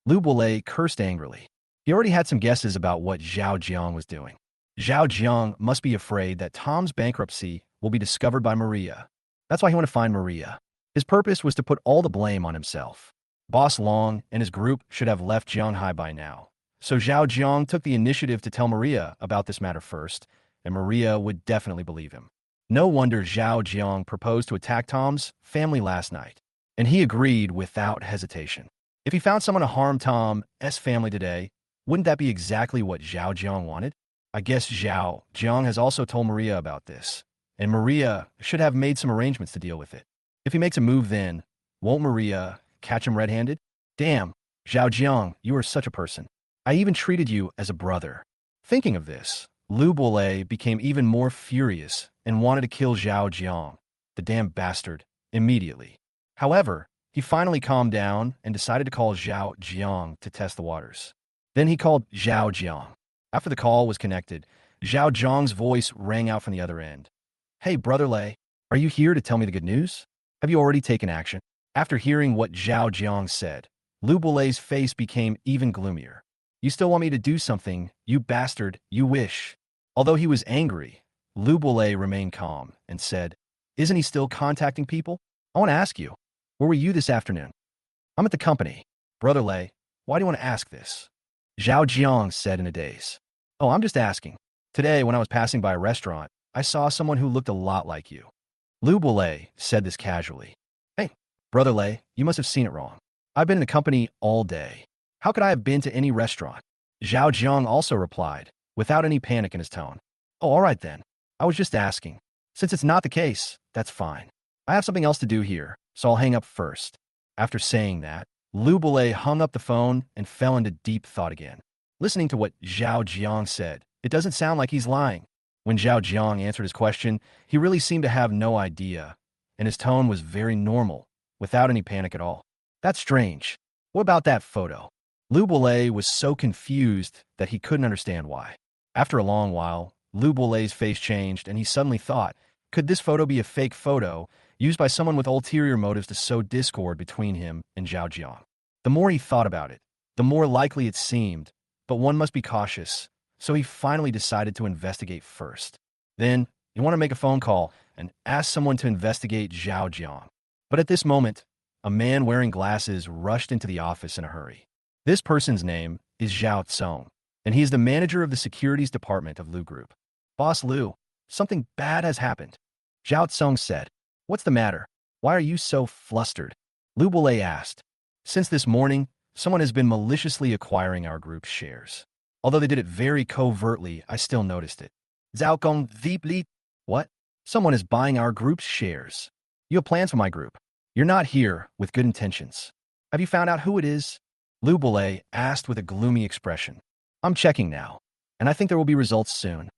Lu Bolei cursed angrily. He already had some guesses about what Zhao Jiang was doing. Zhao Jiang must be afraid that Tom's bankruptcy will be discovered by Maria. That's why he wanted to find Maria. His purpose was to put all the blame on himself. Boss Long and his group should have left Jianghai by now. So Zhao Jiang took the initiative to tell Maria about this matter first, and Maria would definitely believe him. No wonder Zhao Jiang proposed to attack Tom's family last night, and he agreed without hesitation. If he found someone to harm Tom's family today, wouldn't that be exactly what Zhao Jiang wanted? I guess Zhao Jiang has also told Maria about this, and Maria should have made some arrangements to deal with it. If he makes a move then, won't Maria catch him red-handed? Damn, Zhao Jiang, you are such a person. I even treated you as a brother. Thinking of this, Lu Bolei became even more furious and wanted to kill Zhao Jiang, the damn bastard, immediately. However, he finally calmed down and decided to call Zhao Jiang to test the waters. Then he called Zhao Jiang. After the call was connected, Zhao Jiang's voice rang out from the other end. Hey, Brother Lei, are you here to tell me the good news? Have you already taken action? After hearing what Zhao Jiang said, Lu Bolei's face became even gloomier. You still want me to do something, you bastard, you wish. Although he was angry, Lu Bolei remained calm and said, Isn't he still contacting people? I want to ask you, where were you this afternoon? I'm at the company. Brother Lei, why do you want to ask this? Zhao Jiang said in a daze. Oh, I'm just asking. Today, when I was passing by a restaurant, I saw someone who looked a lot like you. Lu Bolei said this casually. Hey, Brother Lei, you must have seen it wrong. I've been in the company all day. How could I have been to any restaurant? Zhao Jiang also replied, without any panic in his tone. Oh, all right then. I was just asking. Since it's not the case, that's fine. I have something else to do here, so I'll hang up first. After saying that, Lu Bolei hung up the phone and fell into deep thought again. Listening to what Zhao Jiang said, it doesn't sound like he's lying. When Zhao Jiang answered his question, he really seemed to have no idea, and his tone was very normal, without any panic at all. That's strange. What about that photo? Lu Bolei was so confused that he couldn't understand why. After a long while, Lu Bolei's face changed, and he suddenly thought, could this photo be a fake photo used by someone with ulterior motives to sow discord between him and Zhao Jiang? The more he thought about it, the more likely it seemed, but one must be cautious, so he finally decided to investigate first. Then, he wanted to make a phone call and ask someone to investigate Zhao Jiang. But at this moment, a man wearing glasses rushed into the office in a hurry. This person's name is Zhao Tsong, and he is the manager of the securities department of Lu Group. Boss Lu, something bad has happened. Zhao Tsong said. What's the matter? Why are you so flustered? Lu Bolei asked. Since this morning, someone has been maliciously acquiring our group's shares. Although they did it very covertly, I still noticed it. Zhao Gong Li. What? Someone is buying our group's shares. You have plans for my group. You're not here with good intentions. Have you found out who it is? Lu Bolei asked with a gloomy expression. I'm checking now, and I think there will be results soon.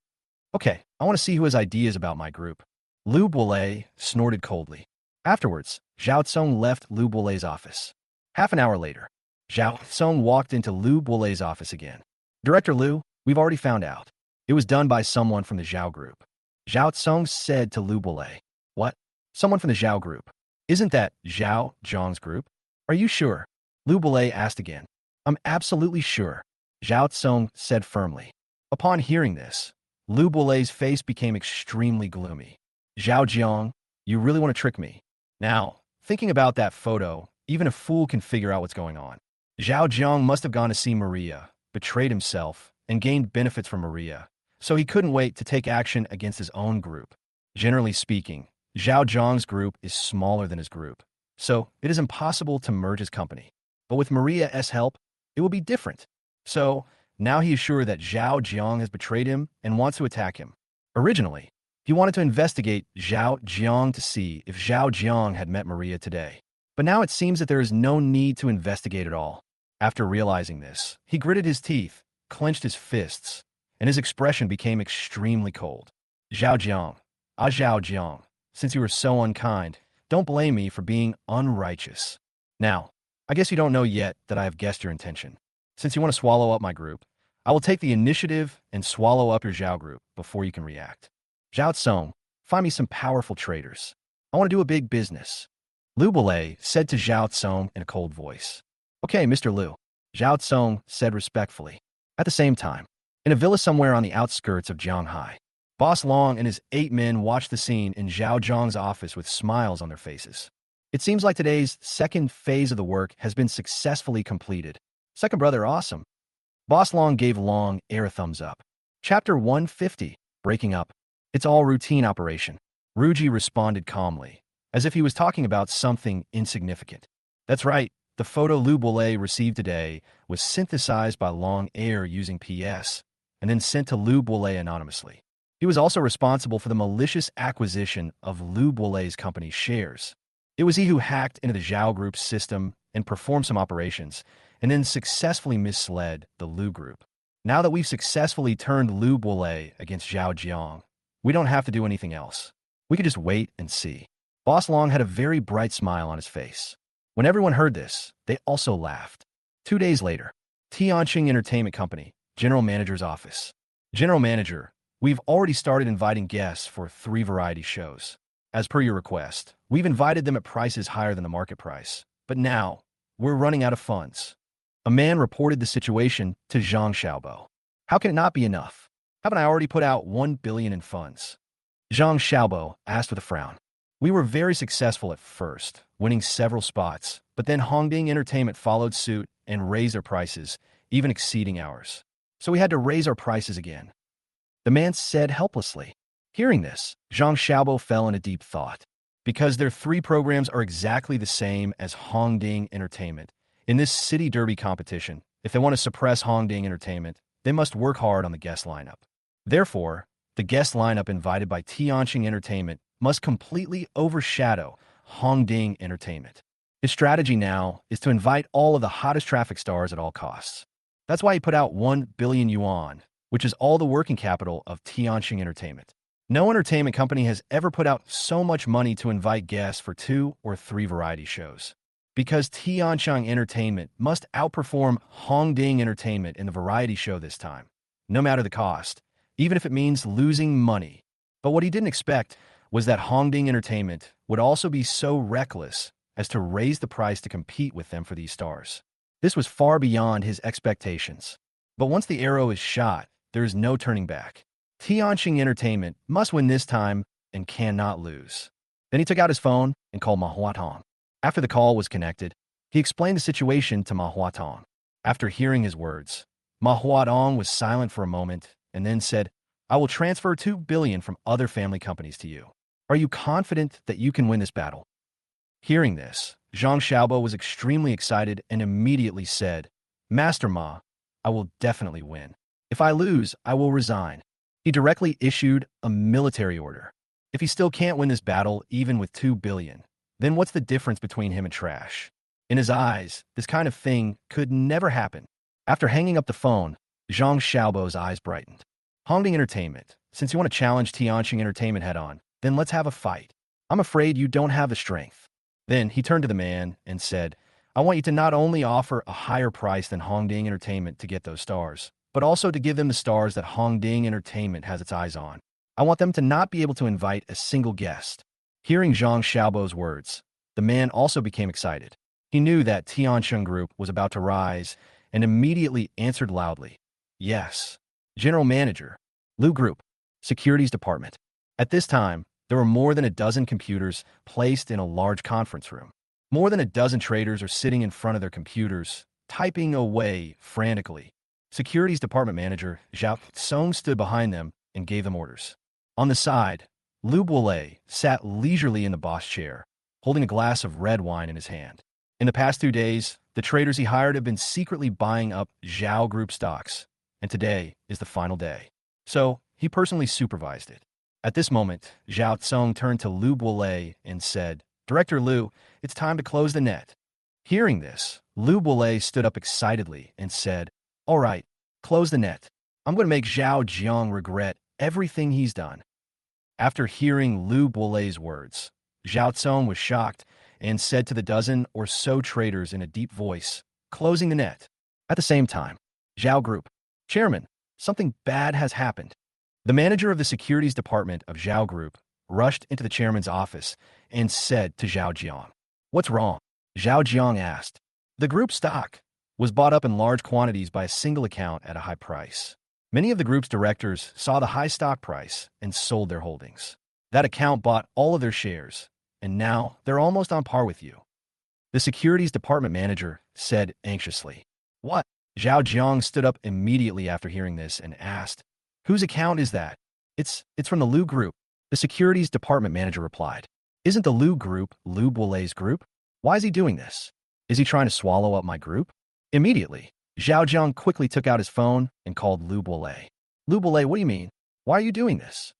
Okay, I want to see who has ideas about my group. Lu Bolei snorted coldly. Afterwards, Zhao Tsong left Lu Bolei's office. Half an hour later, Zhao Tsong walked into Lu Bolei's office again. Director Lu, we've already found out. It was done by someone from the Zhao group. Zhao Tsong said to Lu Bolei. What? Someone from the Zhao group. Isn't that Zhao Jiang's group? Are you sure? Lu Bolei asked again. I'm absolutely sure, Zhao Tsong said firmly. Upon hearing this, Lu Bolei's face became extremely gloomy. Zhao Jiang, you really want to trick me? Now, thinking about that photo, even a fool can figure out what's going on. Zhao Jiang must have gone to see Maria, betrayed himself, and gained benefits from Maria, so he couldn't wait to take action against his own group. Generally speaking, Zhao Jiang's group is smaller than his group, so it is impossible to merge his company. But with Maria's help, it will be different. So, now he is sure that Zhao Jiang has betrayed him and wants to attack him. Originally, he wanted to investigate Zhao Jiang to see if Zhao Jiang had met Maria today. But now it seems that there is no need to investigate at all. After realizing this, he gritted his teeth, clenched his fists, and his expression became extremely cold. Zhao Jiang, Zhao Jiang, since you were so unkind, don't blame me for being unrighteous. Now, I guess you don't know yet that I have guessed your intention. Since you want to swallow up my group, I will take the initiative and swallow up your Zhao group before you can react. Zhao Tsong, find me some powerful traders. I want to do a big business. Lu Bolei said to Zhao Tsong in a cold voice. Okay, Mr. Lu, Zhao Tsong said respectfully. At the same time, in a villa somewhere on the outskirts of Jianghai, Boss Long and his 8 men watched the scene in Zhao Zhang's office with smiles on their faces. It seems like today's second phase of the work has been successfully completed. Second brother, awesome. Boss Long gave Long Air a thumbs up. Chapter 150, Breaking Up. It's all routine operation. Ruji responded calmly, as if he was talking about something insignificant. That's right, the photo Lu Boulay received today was synthesized by Long Air using PS, and then sent to Lu Boulay anonymously. He was also responsible for the malicious acquisition of Lu Boulay's company's shares. It was he who hacked into the Zhao Group's system and performed some operations, and then successfully misled the Lu Group. Now that we've successfully turned Lu Boulay against Zhao Jiang, we don't have to do anything else. We could just wait and see. Boss Long had a very bright smile on his face. When everyone heard this, they also laughed. 2 days later, Tianqing Entertainment Company, General Manager's office. General Manager, we've already started inviting guests for 3 variety shows. As per your request, we've invited them at prices higher than the market price. But now, we're running out of funds. A man reported the situation to Zhang Xiaobo. How can it not be enough? Haven't I already put out 1 billion in funds? Zhang Xiaobo asked with a frown. We were very successful at first, winning several spots, but then Hongding Entertainment followed suit and raised their prices, even exceeding ours. So we had to raise our prices again. The man said helplessly. Hearing this, Zhang Xiaobo fell in a deep thought. Because their 3 programs are exactly the same as Hongding Entertainment, in this city derby competition, if they want to suppress Hongding Entertainment, they must work hard on the guest lineup. Therefore, the guest lineup invited by Tianqing Entertainment must completely overshadow Hongding Entertainment. His strategy now is to invite all of the hottest traffic stars at all costs. That's why he put out 1 billion yuan, which is all the working capital of Tianqing Entertainment. No entertainment company has ever put out so much money to invite guests for 2 or 3 variety shows. Because Tianqing Entertainment must outperform Hongding Entertainment in the variety show this time, no matter the cost, even if it means losing money. But what he didn't expect was that Hongding Entertainment would also be so reckless as to raise the price to compete with them for these stars. This was far beyond his expectations. But once the arrow is shot, there is no turning back. Tianqing Entertainment must win this time and cannot lose. Then he took out his phone and called Manhwa. After the call was connected, he explained the situation to Manhwa. After hearing his words, Manhwa was silent for a moment and then said, I will transfer 2 billion from other family companies to you. Are you confident that you can win this battle? Hearing this, Zhang Xiaobo was extremely excited and immediately said, Master Ma, I will definitely win. If I lose, I will resign. He directly issued a military order. If he still can't win this battle, even with 2 billion, then what's the difference between him and trash? In his eyes, this kind of thing could never happen. After hanging up the phone, Zhang Xiaobo's eyes brightened. Hongding Entertainment, since you want to challenge Tianqing Entertainment head-on, then let's have a fight. I'm afraid you don't have the strength. Then he turned to the man and said, I want you to not only offer a higher price than Hongding Entertainment to get those stars, but also to give them the stars that Hongding Entertainment has its eyes on. I want them to not be able to invite a single guest. Hearing Zhang Xiaobo's words, the man also became excited. He knew that Tianqing Group was about to rise and immediately answered loudly, Yes. General Manager, Lu Group, Securities Department. At this time, there were more than a dozen computers placed in a large conference room. More than a dozen traders are sitting in front of their computers, typing away frantically. Securities Department Manager Zhao Song stood behind them and gave them orders. On the side, Lu Boulay sat leisurely in the boss chair, holding a glass of red wine in his hand. In the past 2 days, the traders he hired have been secretly buying up Zhao Group stocks, and today is the final day. So, he personally supervised it. At this moment, Zhao Tsong turned to Lu Boulay and said, Director Lu, it's time to close the net. Hearing this, Lu Boulay stood up excitedly and said, All right, close the net. I'm going to make Zhao Jiang regret everything he's done. After hearing Lu Boulay's words, Zhao Tsong was shocked and said to the dozen or so traders in a deep voice, closing the net. At the same time, Zhao Group, Chairman, something bad has happened. The manager of the securities department of Zhao Group rushed into the chairman's office and said to Zhao Jiang, What's wrong? Zhao Jiang asked. The group stock. was bought up in large quantities by a single account at a high price. Many of the group's directors saw the high stock price and sold their holdings. That account bought all of their shares, and now they're almost on par with you. The securities department manager said anxiously. What? Zhao Jiang stood up immediately after hearing this and asked, Whose account is that? It's from the Liu Group. The securities department manager replied. Isn't the Liu Group Liu Buolei's group? Why is he doing this? Is he trying to swallow up my group? Immediately, Zhao Jiang quickly took out his phone and called Liu Buolei. Liu Buolei, what do you mean? Why are you doing this?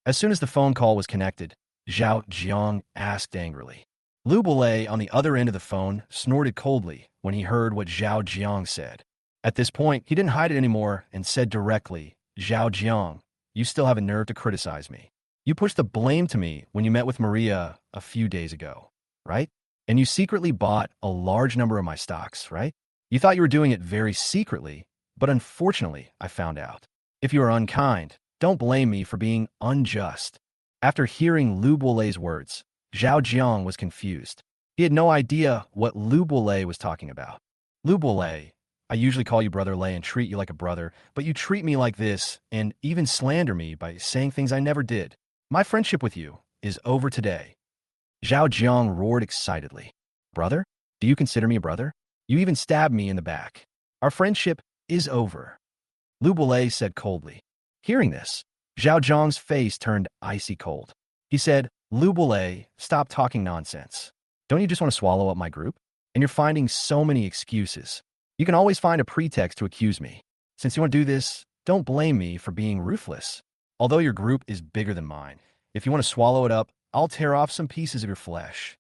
As soon as the phone call was connected, Zhao Jiang asked angrily. Liu Buolei on the other end of the phone snorted coldly when he heard what Zhao Jiang said. At this point, he didn't hide it anymore and said directly, Zhao Jiang, you still have a nerve to criticize me. You pushed the blame to me when you met with Maria a few days ago, right? And you secretly bought a large number of my stocks, right? You thought you were doing it very secretly, but unfortunately, I found out. If you are unkind, don't blame me for being unjust. After hearing Liu Buolei's words, Zhao Jiang was confused. He had no idea what Liu Buolei was talking about. Liu Buolei, I usually call you Brother Lei and treat you like a brother, but you treat me like this and even slander me by saying things I never did. My friendship with you is over today. Zhao Jiang roared excitedly. Brother? Do you consider me a brother? You even stabbed me in the back. Our friendship is over. Liu Buolei said coldly. Hearing this, Zhao Jiang's face turned icy cold. He said, Liu Buolei, stop talking nonsense. Don't you just want to swallow up my group? And you're finding so many excuses. You can always find a pretext to accuse me. Since you want to do this, don't blame me for being ruthless. Although your group is bigger than mine, if you want to swallow it up, I'll tear off some pieces of your flesh.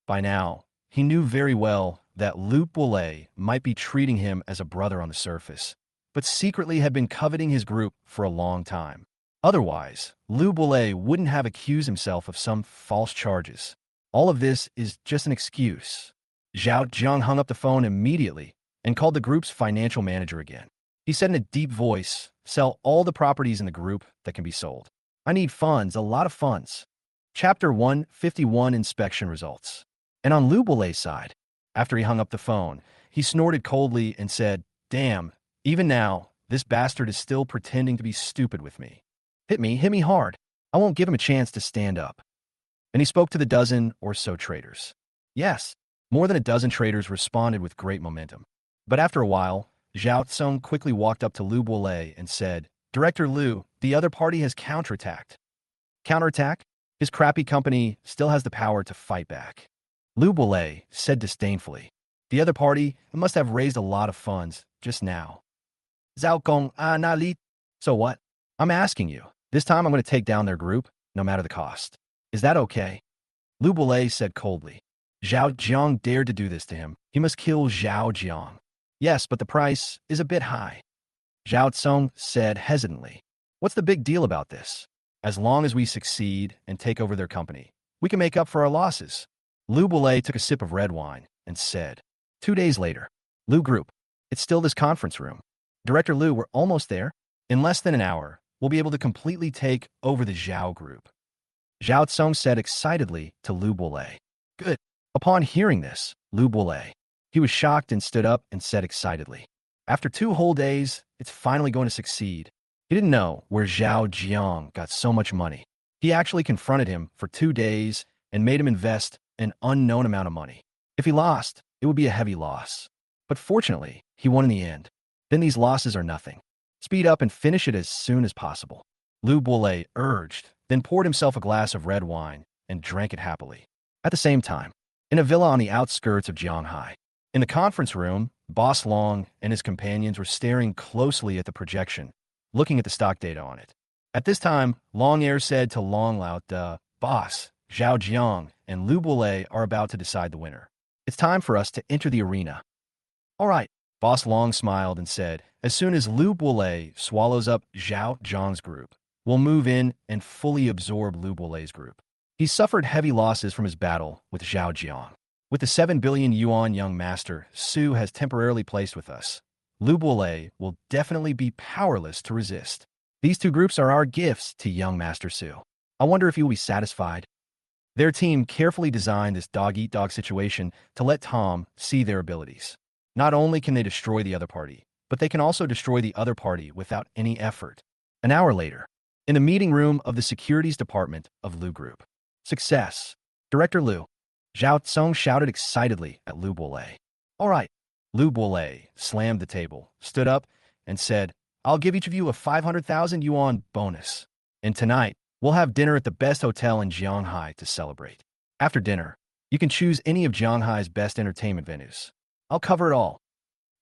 By now, he knew very well that Liu Buolei might be treating him as a brother on the surface, but secretly had been coveting his group for a long time. Otherwise, Liu Buolei wouldn't have accused himself of some false charges. All of this is just an excuse. Zhao Jiang hung up the phone immediately and called the group's financial manager again. He said in a deep voice, sell all the properties in the group that can be sold. I need funds, a lot of funds. Chapter 151 Inspection Results. And on Liu Buolei's side, after he hung up the phone, he snorted coldly and said, Damn, even now, this bastard is still pretending to be stupid with me. Hit me hard. I won't give him a chance to stand up. And he spoke to the dozen or so traders. Yes, more than a dozen traders responded with great momentum. But after a while, Zhao Tsung quickly walked up to Liu Buolei and said, Director Liu, the other party has counterattacked. Counterattack? His crappy company still has the power to fight back. Liu Buolei said disdainfully, the other party must have raised a lot of funds just now. Zhao Gong na li. So what? I'm asking you. This time I'm going to take down their group, no matter the cost. Is that okay? Liu Buolei said coldly. Zhao Jiang dared to do this to him. He must kill Zhao Jiang. Yes, but the price is a bit high. Zhao Tsung said hesitantly. What's the big deal about this? As long as we succeed and take over their company, we can make up for our losses. Liu Buolei took a sip of red wine and said, 2 days later, Liu Group, it's still this conference room. Director Liu, we're almost there. In less than an hour, we'll be able to completely take over the Zhao Group. Zhao Tsung said excitedly to Liu Buolei. Good. Upon hearing this, Liu Buolei, he was shocked and stood up and said excitedly, after 2 whole days, it's finally going to succeed. He didn't know where Zhao Jiang got so much money. He actually confronted him for 2 days and made him invest an unknown amount of money. If he lost, it would be a heavy loss. But fortunately, he won in the end. Then these losses are nothing. Speed up and finish it as soon as possible. Liu Buolei urged, then poured himself a glass of red wine and drank it happily. At the same time, in a villa on the outskirts of Jianghai, in the conference room, Boss Long and his companions were staring closely at the projection, looking at the stock data on it. At this time, Long Air said to Long Lao, Boss, Zhao Jiang and Liu Buolei are about to decide the winner. It's time for us to enter the arena. All right, Boss Long smiled and said, as soon as Liu Buolei swallows up Zhao Jiang's group, we'll move in and fully absorb Liu Buolei's group. He suffered heavy losses from his battle with Zhao Jiang. With the 7 billion yuan young master Su has temporarily placed with us, Liu Buolei will definitely be powerless to resist. These 2 groups are our gifts to young Master Su. I wonder if he will be satisfied. Their team carefully designed this dog-eat-dog situation to let Tom see their abilities. Not only can they destroy the other party, but they can also destroy the other party without any effort. An hour later, in the meeting room of the securities department of Lu Group. Success. Director Lu. Zhao Tsung shouted excitedly at Lu Boulay. All right. Lu Boulay slammed the table, stood up, and said, I'll give each of you a 500,000 yuan bonus. And tonight, we'll have dinner at the best hotel in Jianghai to celebrate. After dinner, you can choose any of Jianghai's best entertainment venues. I'll cover it all.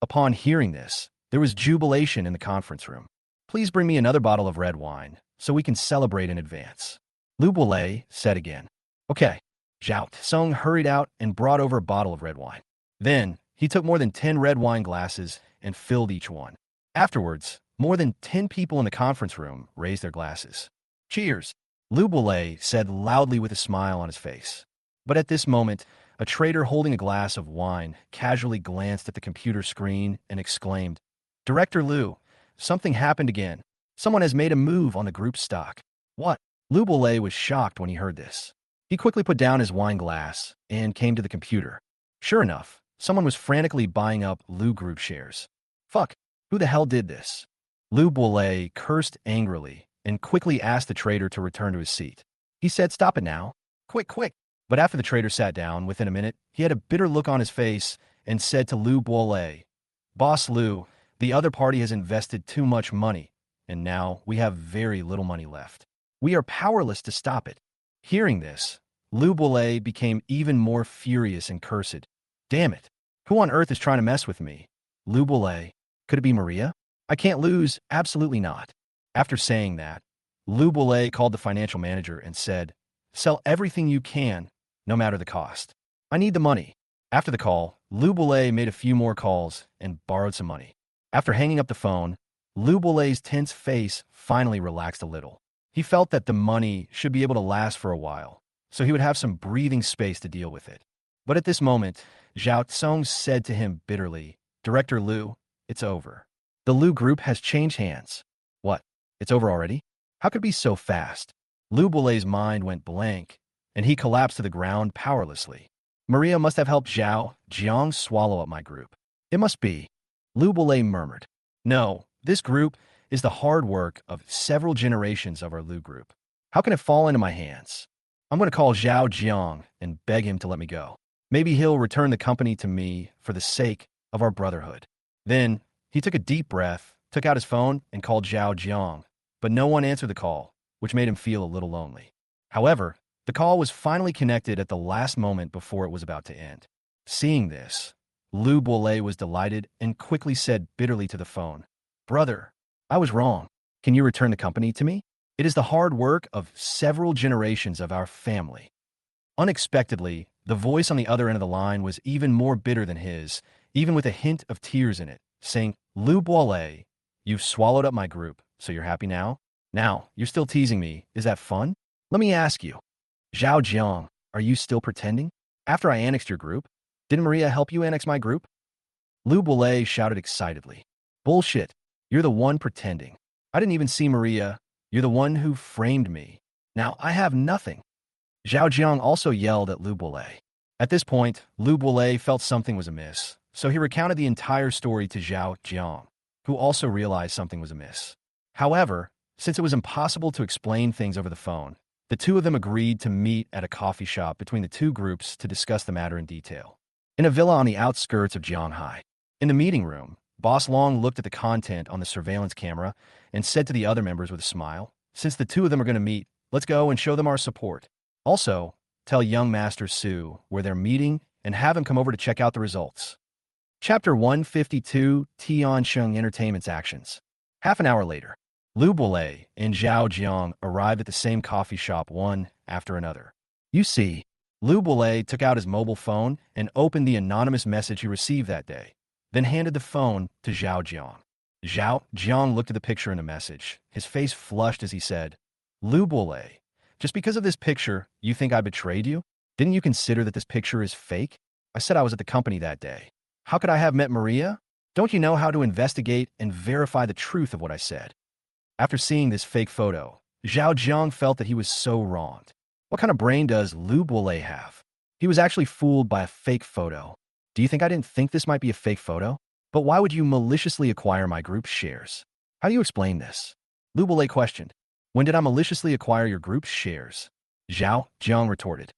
Upon hearing this, there was jubilation in the conference room. Please bring me another bottle of red wine, so we can celebrate in advance. Lu Boulay said again. Okay. Zhao Tsung hurried out and brought over a bottle of red wine. Then, he took more than 10 red wine glasses and filled each one. Afterwards, more than 10 people in the conference room raised their glasses. Cheers, Lu Boulay said loudly with a smile on his face. But at this moment, a trader holding a glass of wine casually glanced at the computer screen and exclaimed, Director Lu, something happened again. Someone has made a move on the group's stock. What? Lu Boulay was shocked when he heard this. He quickly put down his wine glass and came to the computer. Sure enough, someone was frantically buying up Lu Group shares. Fuck, who the hell did this? Lu Boulay cursed angrily and quickly asked the trader to return to his seat. He said, Stop it now. Quick, quick. But after the trader sat down, within a minute, he had a bitter look on his face and said to Lu Boulay, Boss Lu, the other party has invested too much money, and now we have very little money left. We are powerless to stop it. Hearing this, Lu Boulay became even more furious and cursed. Damn it. Who on earth is trying to mess with me? Lu Boulay. Could it be Maria? I can't lose. Absolutely not. After saying that, Lu Boulay called the financial manager and said, Sell everything you can, no matter the cost. I need the money. After the call, Lu Boulay made a few more calls and borrowed some money. After hanging up the phone, Lu Boulay's tense face finally relaxed a little. He felt that the money should be able to last for a while, so he would have some breathing space to deal with it. But at this moment, Zhao Tsung said to him bitterly, Director Lu, it's over. The Lu Group has changed hands. What? It's over already? How could it be so fast? Lu Boulay's mind went blank, and he collapsed to the ground powerlessly. Maria must have helped Zhao Jiang swallow up my group. It must be. Lu Boulay murmured. No, this group is the hard work of several generations of our Lu Group. How can it fall into my hands? I'm going to call Zhao Jiang and beg him to let me go. Maybe he'll return the company to me for the sake of our brotherhood. Then, he took a deep breath, took out his phone, and called Zhao Jiang, but no one answered the call, which made him feel a little lonely. However, the call was finally connected at the last moment before it was about to end. Seeing this, Lu Boulay was delighted and quickly said bitterly to the phone, Brother, I was wrong. Can you return the company to me? It is the hard work of several generations of our family. Unexpectedly, the voice on the other end of the line was even more bitter than his, even with a hint of tears in it, saying, Lu Boulay, you've swallowed up my group, so you're happy now? Now, you're still teasing me. Is that fun? Let me ask you. Zhao Jiang, are you still pretending? After I annexed your group, didn't Maria help you annex my group? Lu Boulay shouted excitedly. Bullshit. You're the one pretending. I didn't even see Maria. You're the one who framed me. Now I have nothing. Zhao Jiang also yelled at Lu Boulay. At this point, Lu Boulay felt something was amiss, so he recounted the entire story to Zhao Jiang, who also realized something was amiss. However, since it was impossible to explain things over the phone, the two of them agreed to meet at a coffee shop between the two groups to discuss the matter in detail. In a villa on the outskirts of Jianghai. In the meeting room, Boss Long looked at the content on the surveillance camera and said to the other members with a smile, Since the two of them are going to meet, let's go and show them our support. Also, tell young Master Su where they're meeting and have him come over to check out the results. Chapter 152, Tiansheng Entertainment's Actions. Half an hour later, Lu Boulay and Zhao Jiang arrived at the same coffee shop one after another. You see, Lu Boulay took out his mobile phone and opened the anonymous message he received that day, then handed the phone to Zhao Jiang. Zhao Jiang looked at the picture in the message. His face flushed as he said, Lu Boulay, just because of this picture, you think I betrayed you? Didn't you consider that this picture is fake? I said I was at the company that day. How could I have met Maria? Don't you know how to investigate and verify the truth of what I said? After seeing this fake photo, Zhao Jiang felt that he was so wronged. What kind of brain does Lu Boulay have? He was actually fooled by a fake photo. Do you think I didn't think this might be a fake photo? But why would you maliciously acquire my group's shares? How do you explain this? Lu Bulei questioned. When did I maliciously acquire your group's shares? Zhao Jiang retorted.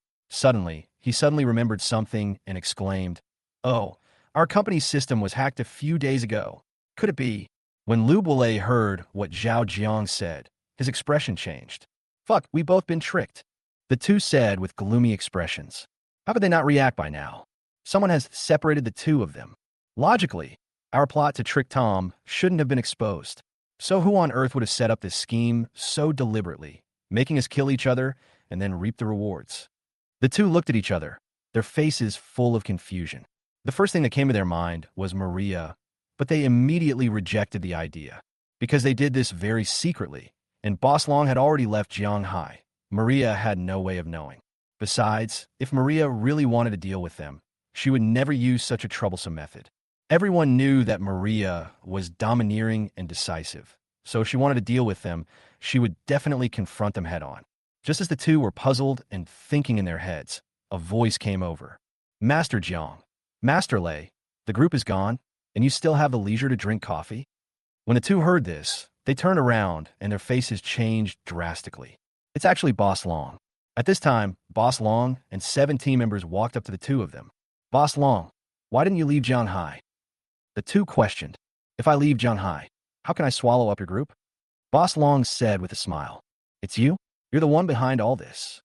He suddenly remembered something and exclaimed, "Oh, our company's system was hacked a few days ago. Could it be?" When Lu Bulei heard what Zhao Jiang said, his expression changed. Fuck, we both been tricked. The two said with gloomy expressions. How could they not react by now? Someone has separated the two of them. Logically, our plot to trick Tom shouldn't have been exposed. So who on earth would have set up this scheme so deliberately, making us kill each other and then reap the rewards? The two looked at each other, their faces full of confusion. The first thing that came to their mind was Maria, but they immediately rejected the idea. Because they did this very secretly, and Boss Long had already left Jianghai. Maria had no way of knowing. Besides, if Maria really wanted to deal with them, she would never use such a troublesome method. Everyone knew that Maria was domineering and decisive, so if she wanted to deal with them, she would definitely confront them head-on. Just as the two were puzzled and thinking in their heads, a voice came over. Master Jiang, Master Lei, the group is gone, and you still have the leisure to drink coffee? When the two heard this, they turned around and their faces changed drastically. It's actually Boss Long. At this time, Boss Long and 7 team members walked up to the two of them. Boss Long, why didn't you leave Jianghai? The two questioned. If I leave Jianghai, how can I swallow up your group? Boss Long said with a smile. It's you? You're the one behind all this.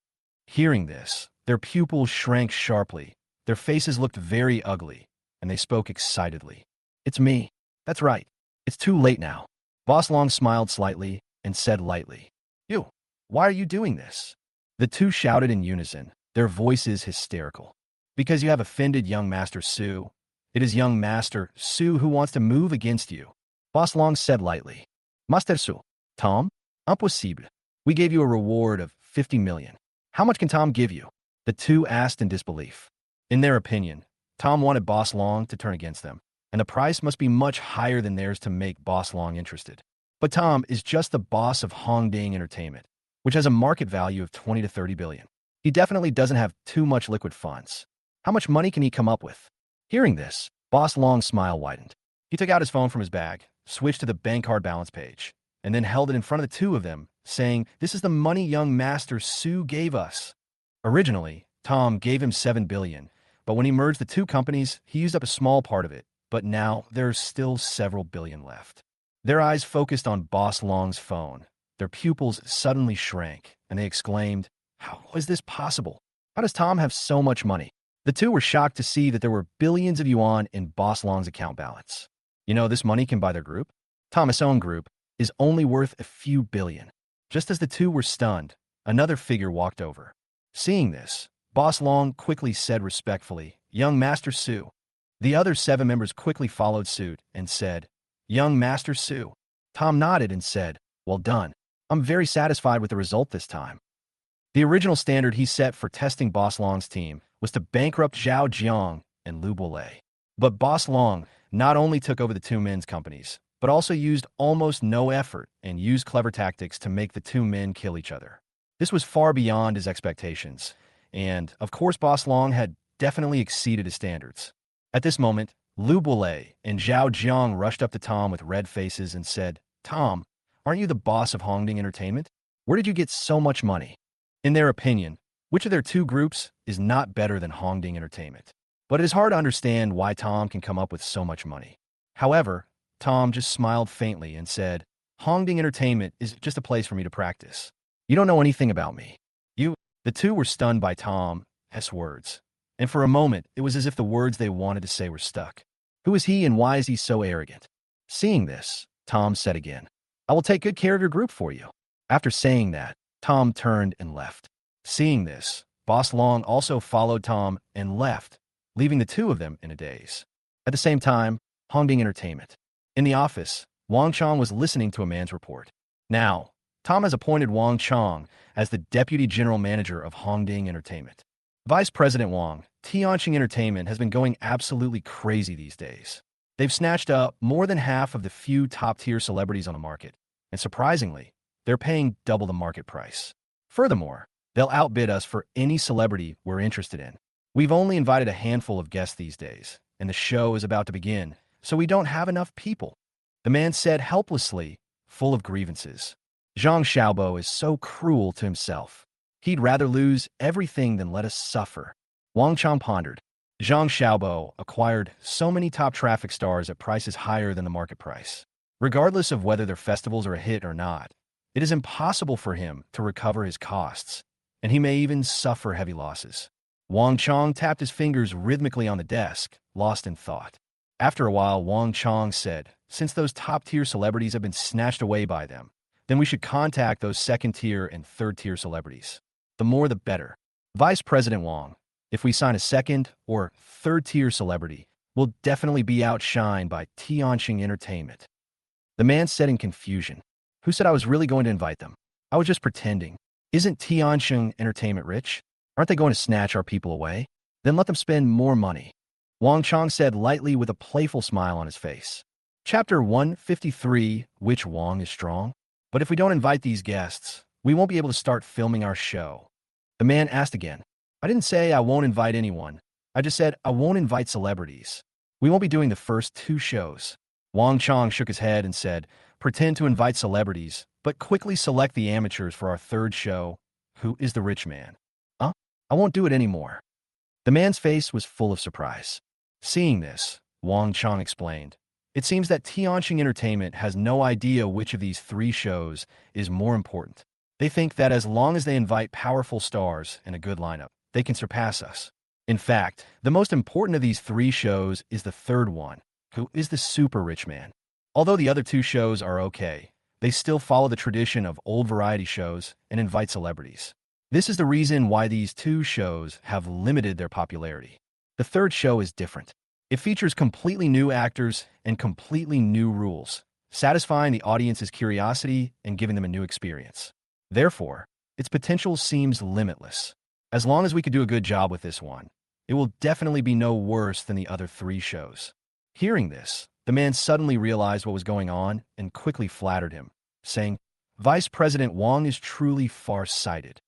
Hearing this, their pupils shrank sharply. Their faces looked very ugly, and they spoke excitedly. It's me. That's right. It's too late now. Boss Long smiled slightly and said lightly. You, why are you doing this? The two shouted in unison, their voices hysterical. Because you have offended young Master Su. It is young Master Su who wants to move against you. Boss Long said lightly. Master Su, Tom? Impossible. We gave you a reward of 50 million. How much can Tom give you? The two asked in disbelief. In their opinion, Tom wanted Boss Long to turn against them, and the price must be much higher than theirs to make Boss Long interested. But Tom is just the boss of Hongding Entertainment, which has a market value of 20 to 30 billion. He definitely doesn't have too much liquid funds. How much money can he come up with? Hearing this, Boss Long's smile widened. He took out his phone from his bag, switched to the bank card balance page, and then held it in front of the two of them, saying, "This is the money young Master Su gave us." Originally, Tom gave him 7 billion, but when he merged the two companies, he used up a small part of it, but now there's still several billion left. Their eyes focused on Boss Long's phone. Their pupils suddenly shrank, and they exclaimed, "How is this possible? How does Tom have so much money?" The two were shocked to see that there were billions of yuan in Boss Long's account balance. You know, this money can buy their group. Thomas' own group is only worth a few billion. Just as the two were stunned, another figure walked over. Seeing this, Boss Long quickly said respectfully, "Young Master Su." The other 7 members quickly followed suit and said, "Young Master Su." Tom nodded and said, "Well done. I'm very satisfied with the result this time." The original standard he set for testing Boss Long's team was to bankrupt Zhao Jiang and Lu Bulei. But Boss Long not only took over the two men's companies, but also used almost no effort and used clever tactics to make the two men kill each other. This was far beyond his expectations, and, of course, Boss Long had definitely exceeded his standards. At this moment, Lu Bulei and Zhao Jiang rushed up to Tom with red faces and said, "Tom, aren't you the boss of Hongding Entertainment? Where did you get so much money?" In their opinion, which of their two groups is not better than Hongding Entertainment? But it is hard to understand why Tom can come up with so much money. However, Tom just smiled faintly and said, "Hongding Entertainment is just a place for me to practice. You don't know anything about me." The two were stunned by Tom's words, and for a moment, it was as if the words they wanted to say were stuck. Who is he and why is he so arrogant? Seeing this, Tom said again, "I will take good care of your group for you." After saying that, Tom turned and left. Seeing this, Boss Long also followed Tom and left, leaving the two of them in a daze. At the same time, Hongding Entertainment. In the office, Wang Chong was listening to a man's report. Now, Tom has appointed Wang Chong as the Deputy General Manager of Hongding Entertainment. Vice President Wang, Tianqing Entertainment has been going absolutely crazy these days. They've snatched up more than half of the few top-tier celebrities on the market, and surprisingly, they're paying double the market price. Furthermore, they'll outbid us for any celebrity we're interested in. We've only invited a handful of guests these days, and the show is about to begin, so we don't have enough people. The man said helplessly, full of grievances. Zhang Xiaobo is so cruel to himself. He'd rather lose everything than let us suffer. Wang Chang pondered. Zhang Xiaobo acquired so many top traffic stars at prices higher than the market price. Regardless of whether their festivals are a hit or not, it is impossible for him to recover his costs, and he may even suffer heavy losses. Wang Chang tapped his fingers rhythmically on the desk, lost in thought. After a while, Wang Chang said, since those top-tier celebrities have been snatched away by them, then we should contact those second-tier and third-tier celebrities. The more the better. Vice President Wang, if we sign a second or third-tier celebrity, we'll definitely be outshined by Tianxing Entertainment. The man said in confusion. Who said I was really going to invite them? I was just pretending. Isn't Tianxing Entertainment rich? Aren't they going to snatch our people away? Then let them spend more money. Wang Chang said lightly with a playful smile on his face. Chapter 153, Which Wang is Strong? But if we don't invite these guests, we won't be able to start filming our show. The man asked again. I didn't say I won't invite anyone. I just said I won't invite celebrities. We won't be doing the first 2 shows. Wang Chang shook his head and said, pretend to invite celebrities, but quickly select the amateurs for our 3rd show. Who is the rich man? I won't do it anymore. The man's face was full of surprise. Seeing this, Wang Chang explained, it seems that Tianxing Entertainment has no idea which of these 3 shows is more important. They think that as long as they invite powerful stars and a good lineup, they can surpass us. In fact, the most important of these 3 shows is the 3rd one, who is the super rich man. Although the other 2 shows are okay, they still follow the tradition of old variety shows and invite celebrities. This is the reason why these 2 shows have limited their popularity. The 3rd show is different. It features completely new actors and completely new rules, satisfying the audience's curiosity and giving them a new experience. Therefore, its potential seems limitless. As long as we could do a good job with this one, it will definitely be no worse than the other 3 shows. Hearing this, the man suddenly realized what was going on and quickly flattered him, saying, Vice President Wang is truly far-sighted.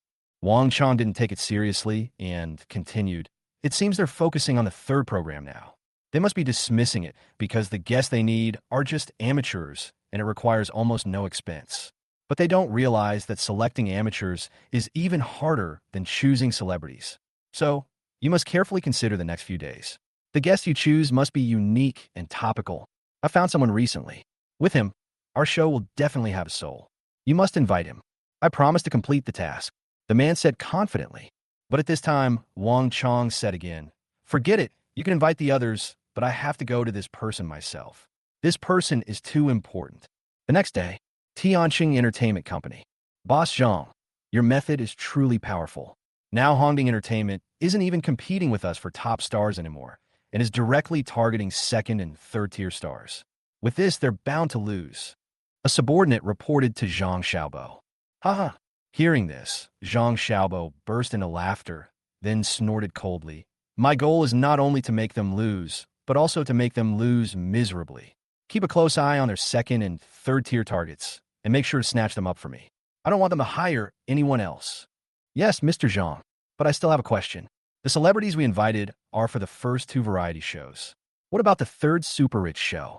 Wang Chang didn't take it seriously and continued, it seems they're focusing on the 3rd program now. They must be dismissing it because the guests they need are just amateurs and it requires almost no expense. But they don't realize that selecting amateurs is even harder than choosing celebrities. So, you must carefully consider the next few days. The guests you choose must be unique and topical. I found someone recently. With him, our show will definitely have a soul. You must invite him. I promise to complete the task. The man said confidently. But at this time, Wang Chang said again, forget it, you can invite the others, but I have to go to this person myself. This person is too important. The next day, Tianxing Entertainment Company. Boss Zhang, your method is truly powerful. Now Hongding Entertainment isn't even competing with us for top stars anymore, and is directly targeting 2nd and 3rd tier stars. With this, they're bound to lose. A subordinate reported to Zhang Xiaobo. Haha. Hearing this, Zhang Xiaobo burst into laughter, then snorted coldly. My goal is not only to make them lose, but also to make them lose miserably. Keep a close eye on their 2nd and 3rd tier targets, and make sure to snatch them up for me. I don't want them to hire anyone else. Yes, Mr. Zhang, but I still have a question. The celebrities we invited are for the first 2 variety shows. What about the 3rd super rich show?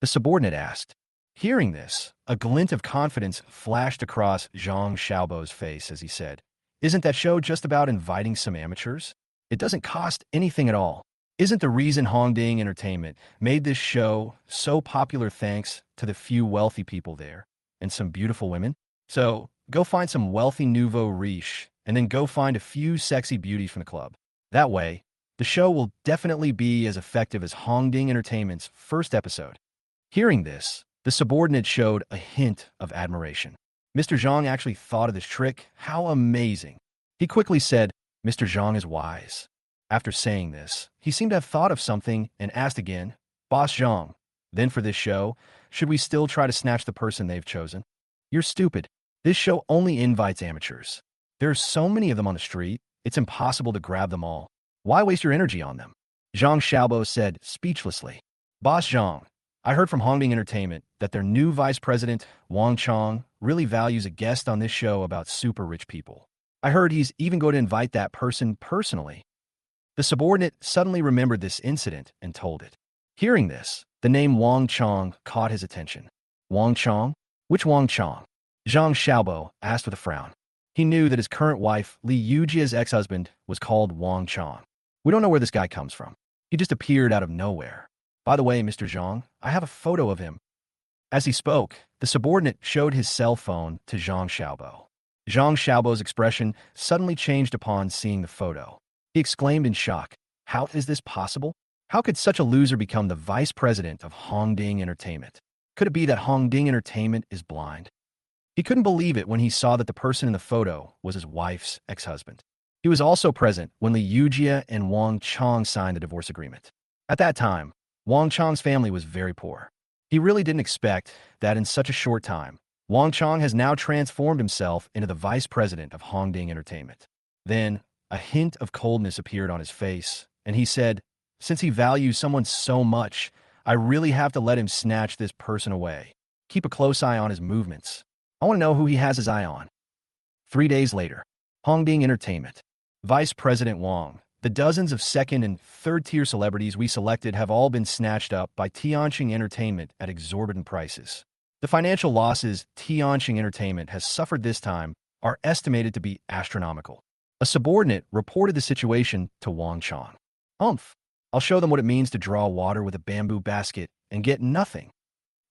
The subordinate asked. Hearing this, a glint of confidence flashed across Zhang Xiaobo's face as he said, isn't that show just about inviting some amateurs? It doesn't cost anything at all. Isn't the reason Hongding Entertainment made this show so popular thanks to the few wealthy people there and some beautiful women? So, go find some wealthy nouveau riche and then go find a few sexy beauties from the club. That way, the show will definitely be as effective as Hongding Entertainment's first episode. Hearing this, the subordinate showed a hint of admiration. Mr. Zhang actually thought of this trick. How amazing. He quickly said, Mr. Zhang is wise. After saying this, he seemed to have thought of something and asked again, Boss Zhang, then for this show, should we still try to snatch the person they've chosen? You're stupid. This show only invites amateurs. There are so many of them on the street, it's impossible to grab them all. Why waste your energy on them? Zhang Xiaobo said speechlessly. Boss Zhang, I heard from Hongding Entertainment that their new vice president, Wang Chang, really values a guest on this show about super rich people. I heard he's even going to invite that person personally. The subordinate suddenly remembered this incident and told it. Hearing this, the name Wang Chong caught his attention. Wang Chong? Which Wang Chong? Zhang Xiaobo asked with a frown. He knew that his current wife, Li Yujia's ex-husband, was called Wang Chong. We don't know where this guy comes from. He just appeared out of nowhere. By the way, Mr. Zhang, I have a photo of him. As he spoke, the subordinate showed his cell phone to Zhang Xiaobo. Zhang Xiaobo's expression suddenly changed upon seeing the photo. He exclaimed in shock, "How is this possible? How could such a loser become the vice president of Hongding Entertainment? Could it be that Hongding Entertainment is blind?" He couldn't believe it when he saw that the person in the photo was his wife's ex-husband. He was also present when Li Yujia and Wang Chong signed the divorce agreement. At that time, Wang Chong's family was very poor. He really didn't expect that in such a short time, Wang Chong has now transformed himself into the vice president of Hongding Entertainment. Then, a hint of coldness appeared on his face, and he said, "Since he values someone so much, I really have to let him snatch this person away. Keep a close eye on his movements. I want to know who he has his eye on." 3 days later, Hongding Entertainment. Vice President Wang, the dozens of second and third-tier celebrities we selected have all been snatched up by Tianqing Entertainment at exorbitant prices. The financial losses Tianqing Entertainment has suffered this time are estimated to be astronomical. A subordinate reported the situation to Wang Chong. I'll show them what it means to draw water with a bamboo basket and get nothing."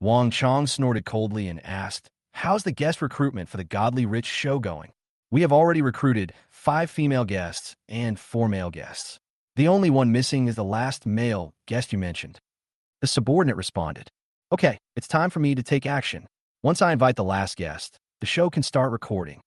Wang Chong snorted coldly and asked, "How's the guest recruitment for the godly rich show going?" "We have already recruited 5 female guests and 4 male guests. The only one missing is the last male guest you mentioned." The subordinate responded, "Okay, it's time for me to take action. Once I invite the last guest, the show can start recording."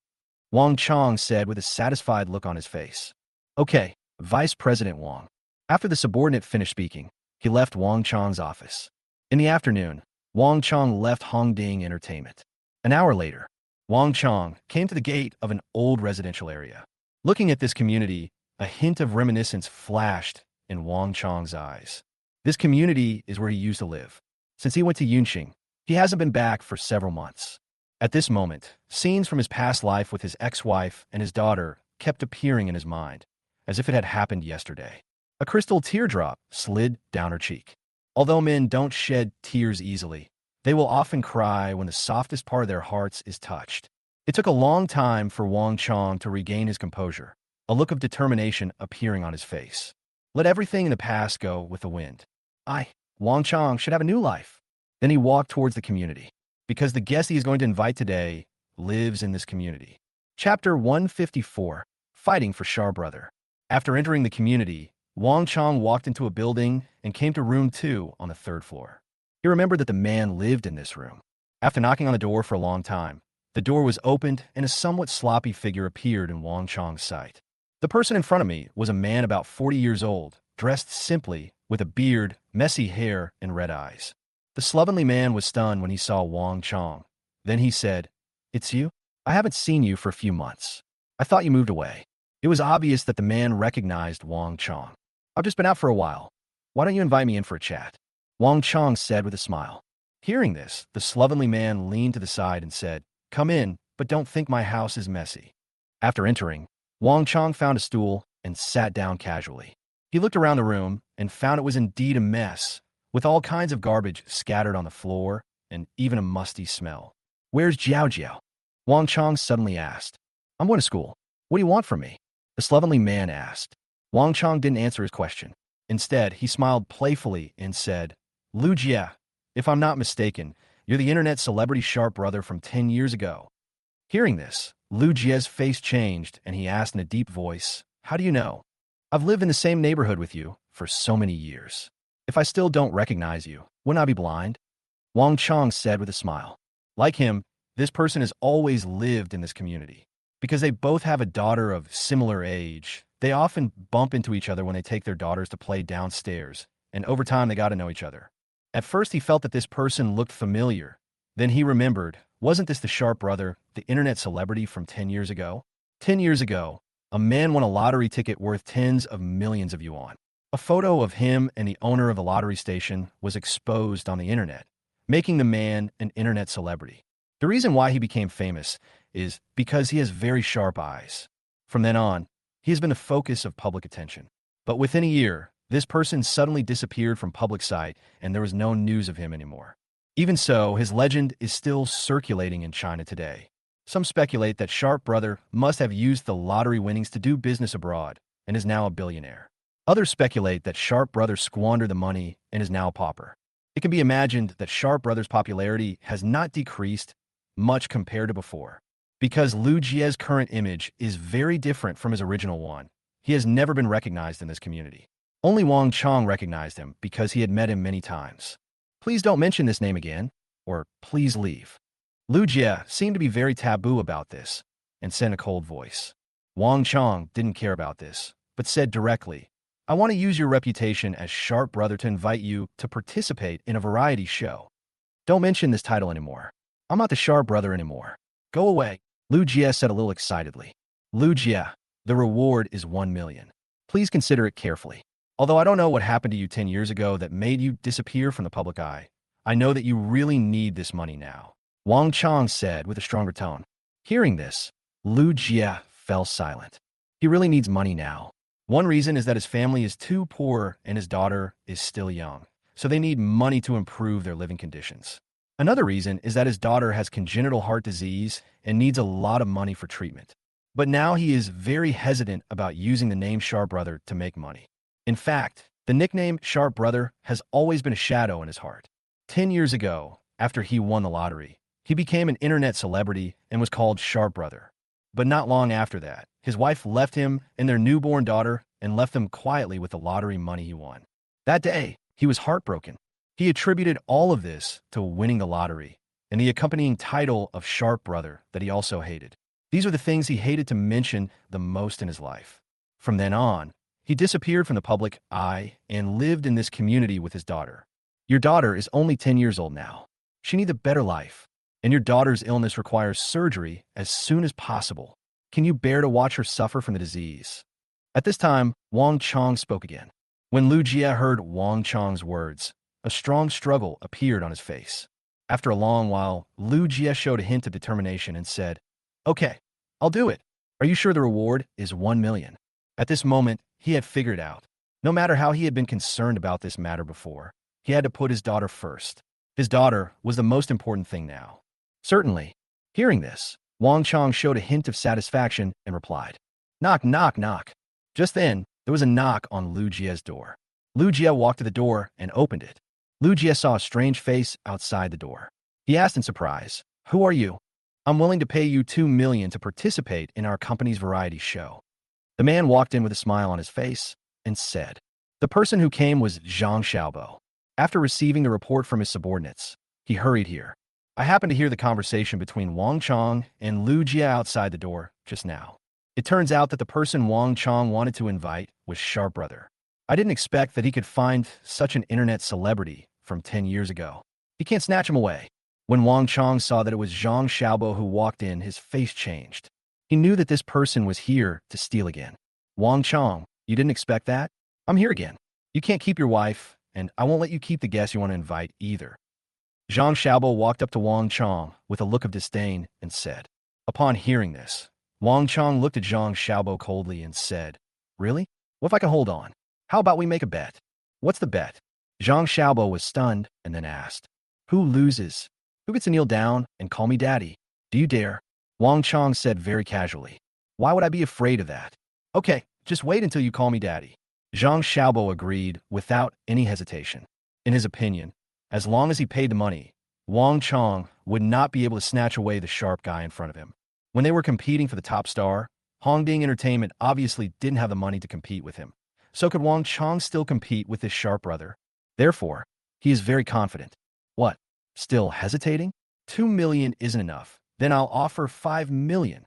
Wang Chong said with a satisfied look on his face. "Okay, Vice President Wang." After the subordinate finished speaking, he left Wang Chong's office. In the afternoon, Wang Chong left Hongding Entertainment. An hour later, Wang Chong came to the gate of an old residential area. Looking at this community, a hint of reminiscence flashed in Wang Chong's eyes. This community is where he used to live. Since he went to Yunqing, he hasn't been back for several months. At this moment, scenes from his past life with his ex-wife and his daughter kept appearing in his mind, as if it had happened yesterday. A crystal teardrop slid down her cheek. Although men don't shed tears easily, they will often cry when the softest part of their hearts is touched. It took a long time for Wang Chong to regain his composure, a look of determination appearing on his face. Let everything in the past go with the wind. Wang Chong, should have a new life. Then he walked towards the community, because the guest he is going to invite today lives in this community. Chapter 154, Fighting for Shar Brother. After entering the community, Wang Chong walked into a building and came to room 2 on the 3rd floor. He remembered that the man lived in this room. After knocking on the door for a long time, the door was opened and a somewhat sloppy figure appeared in Wang Chong's sight. The person in front of me was a man about 40 years old, dressed simply, with a beard, messy hair, and red eyes. The slovenly man was stunned when he saw Wang Chong. Then he said, "It's you? I haven't seen you for a few months. I thought you moved away." It was obvious that the man recognized Wang Chong. "I've just been out for a while. Why don't you invite me in for a chat?" Wang Chong said with a smile. Hearing this, the slovenly man leaned to the side and said, "Come in, but don't think my house is messy." After entering, Wang Chong found a stool and sat down casually. He looked around the room and found it was indeed a mess, with all kinds of garbage scattered on the floor and even a musty smell. "Where's Jiao Jiao?" Wang Chong suddenly asked. "I'm going to school. What do you want from me?" The slovenly man asked. Wang Chong didn't answer his question. Instead, he smiled playfully and said, "Lu Jia, if I'm not mistaken, you're the internet celebrity sharp brother from 10 years ago." Hearing this, Lu Jia's face changed and he asked in a deep voice, "How do you know? I've lived in the same neighborhood with you for so many years. If I still don't recognize you, wouldn't I be blind?" Wang Chong said with a smile. Like him, this person has always lived in this community. Because they both have a daughter of similar age, they often bump into each other when they take their daughters to play downstairs, and over time they got to know each other. At first he felt that this person looked familiar. Then he remembered, wasn't this the sharp brother, the internet celebrity from 10 years ago? 10 years ago, a man won a lottery ticket worth tens of millions of yuan. A photo of him and the owner of the lottery station was exposed on the internet, making the man an internet celebrity. The reason why he became famous is because he has very sharp eyes. From then on, he has been the focus of public attention. But within a year, this person suddenly disappeared from public sight and there was no news of him anymore. Even so, his legend is still circulating in China today. Some speculate that Sharp Brother must have used the lottery winnings to do business abroad and is now a billionaire. Others speculate that Sharp Brother squandered the money and is now a pauper. It can be imagined that Sharp Brother's popularity has not decreased much compared to before. Because Lu Jie's current image is very different from his original one, he has never been recognized in this community. Only Wang Chong recognized him because he had met him many times. Please don't mention this name again, or please leave. Lu Jie seemed to be very taboo about this and said in a cold voice. Wang Chong didn't care about this, but said directly, I want to use your reputation as Sharp Brother to invite you to participate in a variety show. Don't mention this title anymore. I'm not the Sharp Brother anymore. Go away, Lu Jie said a little excitedly. Lu Jie, the reward is 1 million. Please consider it carefully. Although I don't know what happened to you 10 years ago that made you disappear from the public eye, I know that you really need this money now, Wang Chong said with a stronger tone. Hearing this, Lu Jie fell silent. He really needs money now. One reason is that his family is too poor and his daughter is still young, so they need money to improve their living conditions. Another reason is that his daughter has congenital heart disease and needs a lot of money for treatment. But now he is very hesitant about using the name Sharp Brother to make money. In fact, the nickname Sharp Brother has always been a shadow in his heart. 10 years ago, after he won the lottery, he became an internet celebrity and was called Sharp Brother. But not long after that, his wife left him and their newborn daughter and left them quietly with the lottery money he won. That day, he was heartbroken. He attributed all of this to winning the lottery and the accompanying title of Sharp Brother that he also hated. These are the things he hated to mention the most in his life. From then on, he disappeared from the public eye and lived in this community with his daughter. Your daughter is only 10 years old now. She needs a better life, and your daughter's illness requires surgery as soon as possible. Can you bear to watch her suffer from the disease? At this time, Wang Chong spoke again. When Lu Jie heard Wang Chong's words, a strong struggle appeared on his face. After a long while, Lu Jie showed a hint of determination and said, Okay, I'll do it. Are you sure the reward is 1 million? At this moment, he had figured out. No matter how he had been concerned about this matter before, he had to put his daughter first. His daughter was the most important thing now. Certainly. Hearing this, Wang Chong showed a hint of satisfaction and replied, Knock, knock, knock. Just then, there was a knock on Lu Jie's door. Lu Jie walked to the door and opened it. Lu Jie saw a strange face outside the door. He asked in surprise, Who are you? I'm willing to pay you 2 million to participate in our company's variety show. The man walked in with a smile on his face and said, The person who came was Zhang Xiaobo. After receiving the report from his subordinates, he hurried here. I happened to hear the conversation between Wang Chong and Lu Jie outside the door just now. It turns out that the person Wang Chong wanted to invite was Sharp Brother. I didn't expect that he could find such an internet celebrity from 10 years ago. He can't snatch him away. When Wang Chong saw that it was Zhang Xiaobo who walked in, his face changed. He knew that this person was here to steal again. Wang Chong, you didn't expect that? I'm here again. You can't keep your wife, and I won't let you keep the guests you want to invite either. Zhang Xiaobo walked up to Wang Chong with a look of disdain and said. Upon hearing this, Wang Chong looked at Zhang Xiaobo coldly and said, Really? What if I can hold on? How about we make a bet? What's the bet? Zhang Xiaobo was stunned and then asked, Who loses? Who gets to kneel down and call me daddy? Do you dare? Wang Chong said very casually. Why would I be afraid of that? Okay, just wait until you call me daddy. Zhang Xiaobo agreed without any hesitation. In his opinion, as long as he paid the money, Wang Chong would not be able to snatch away the sharp guy in front of him. When they were competing for the top star, Hongding Entertainment obviously didn't have the money to compete with him. So could Wang Chong still compete with his Sharp Brother? Therefore, he is very confident. What? Still hesitating? 2 million isn't enough. Then I'll offer 5 million.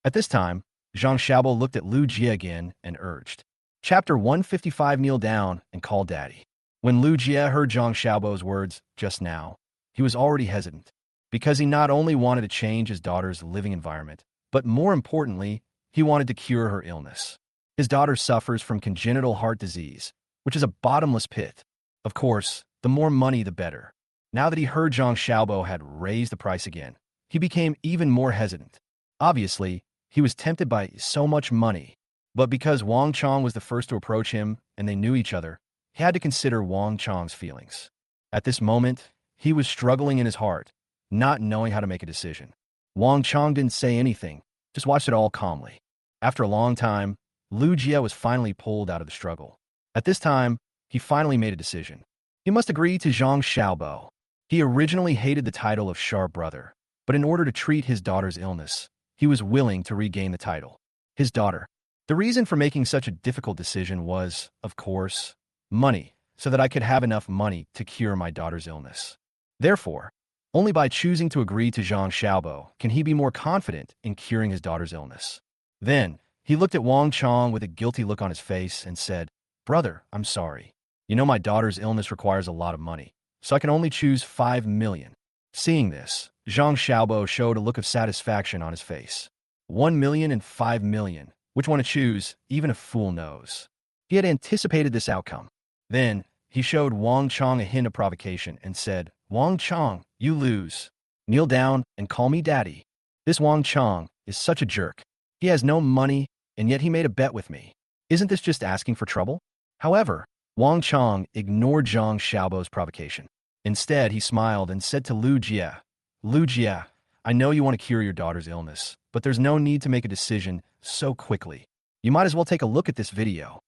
At this time, Zhang Xiaobo looked at Lu Jie again and urged. Chapter 155 Kneel down and call daddy. When Lu Jie heard Zhang Xiaobo's words just now, he was already hesitant, because he not only wanted to change his daughter's living environment, but more importantly, he wanted to cure her illness. His daughter suffers from congenital heart disease, which is a bottomless pit. Of course, the more money, the better. Now that he heard Zhang Xiaobo had raised the price again, he became even more hesitant. Obviously, he was tempted by so much money. But because Wang Chong was the first to approach him and they knew each other, he had to consider Wang Chong's feelings. At this moment, he was struggling in his heart, not knowing how to make a decision. Wang Chong didn't say anything, just watched it all calmly. After a long time, Lu Jie was finally pulled out of the struggle. At this time, he finally made a decision. He must agree to Zhang Xiaobo. He originally hated the title of Sharp Brother, but in order to treat his daughter's illness, he was willing to regain the title. His daughter. The reason for making such a difficult decision was, of course, money, so that I could have enough money to cure my daughter's illness. Therefore, only by choosing to agree to Zhang Xiaobo can he be more confident in curing his daughter's illness. Then, he looked at Wang Chong with a guilty look on his face and said, "Brother, I'm sorry. You know my daughter's illness requires a lot of money, so I can only choose 5 million. Seeing this, Zhang Xiaobo showed a look of satisfaction on his face. 1 million and 5 million. Which one to choose, even a fool knows. He had anticipated this outcome. Then, he showed Wang Chong a hint of provocation and said, "Wang Chong, you lose. Kneel down and call me daddy." This Wang Chong is such a jerk. He has no money, and yet he made a bet with me. Isn't this just asking for trouble? However, Wang Chong ignored Zhang Xiaobo's provocation. Instead, he smiled and said to Lu Jie, "Lu Jie, I know you want to cure your daughter's illness, but there's no need to make a decision so quickly. You might as well take a look at this video."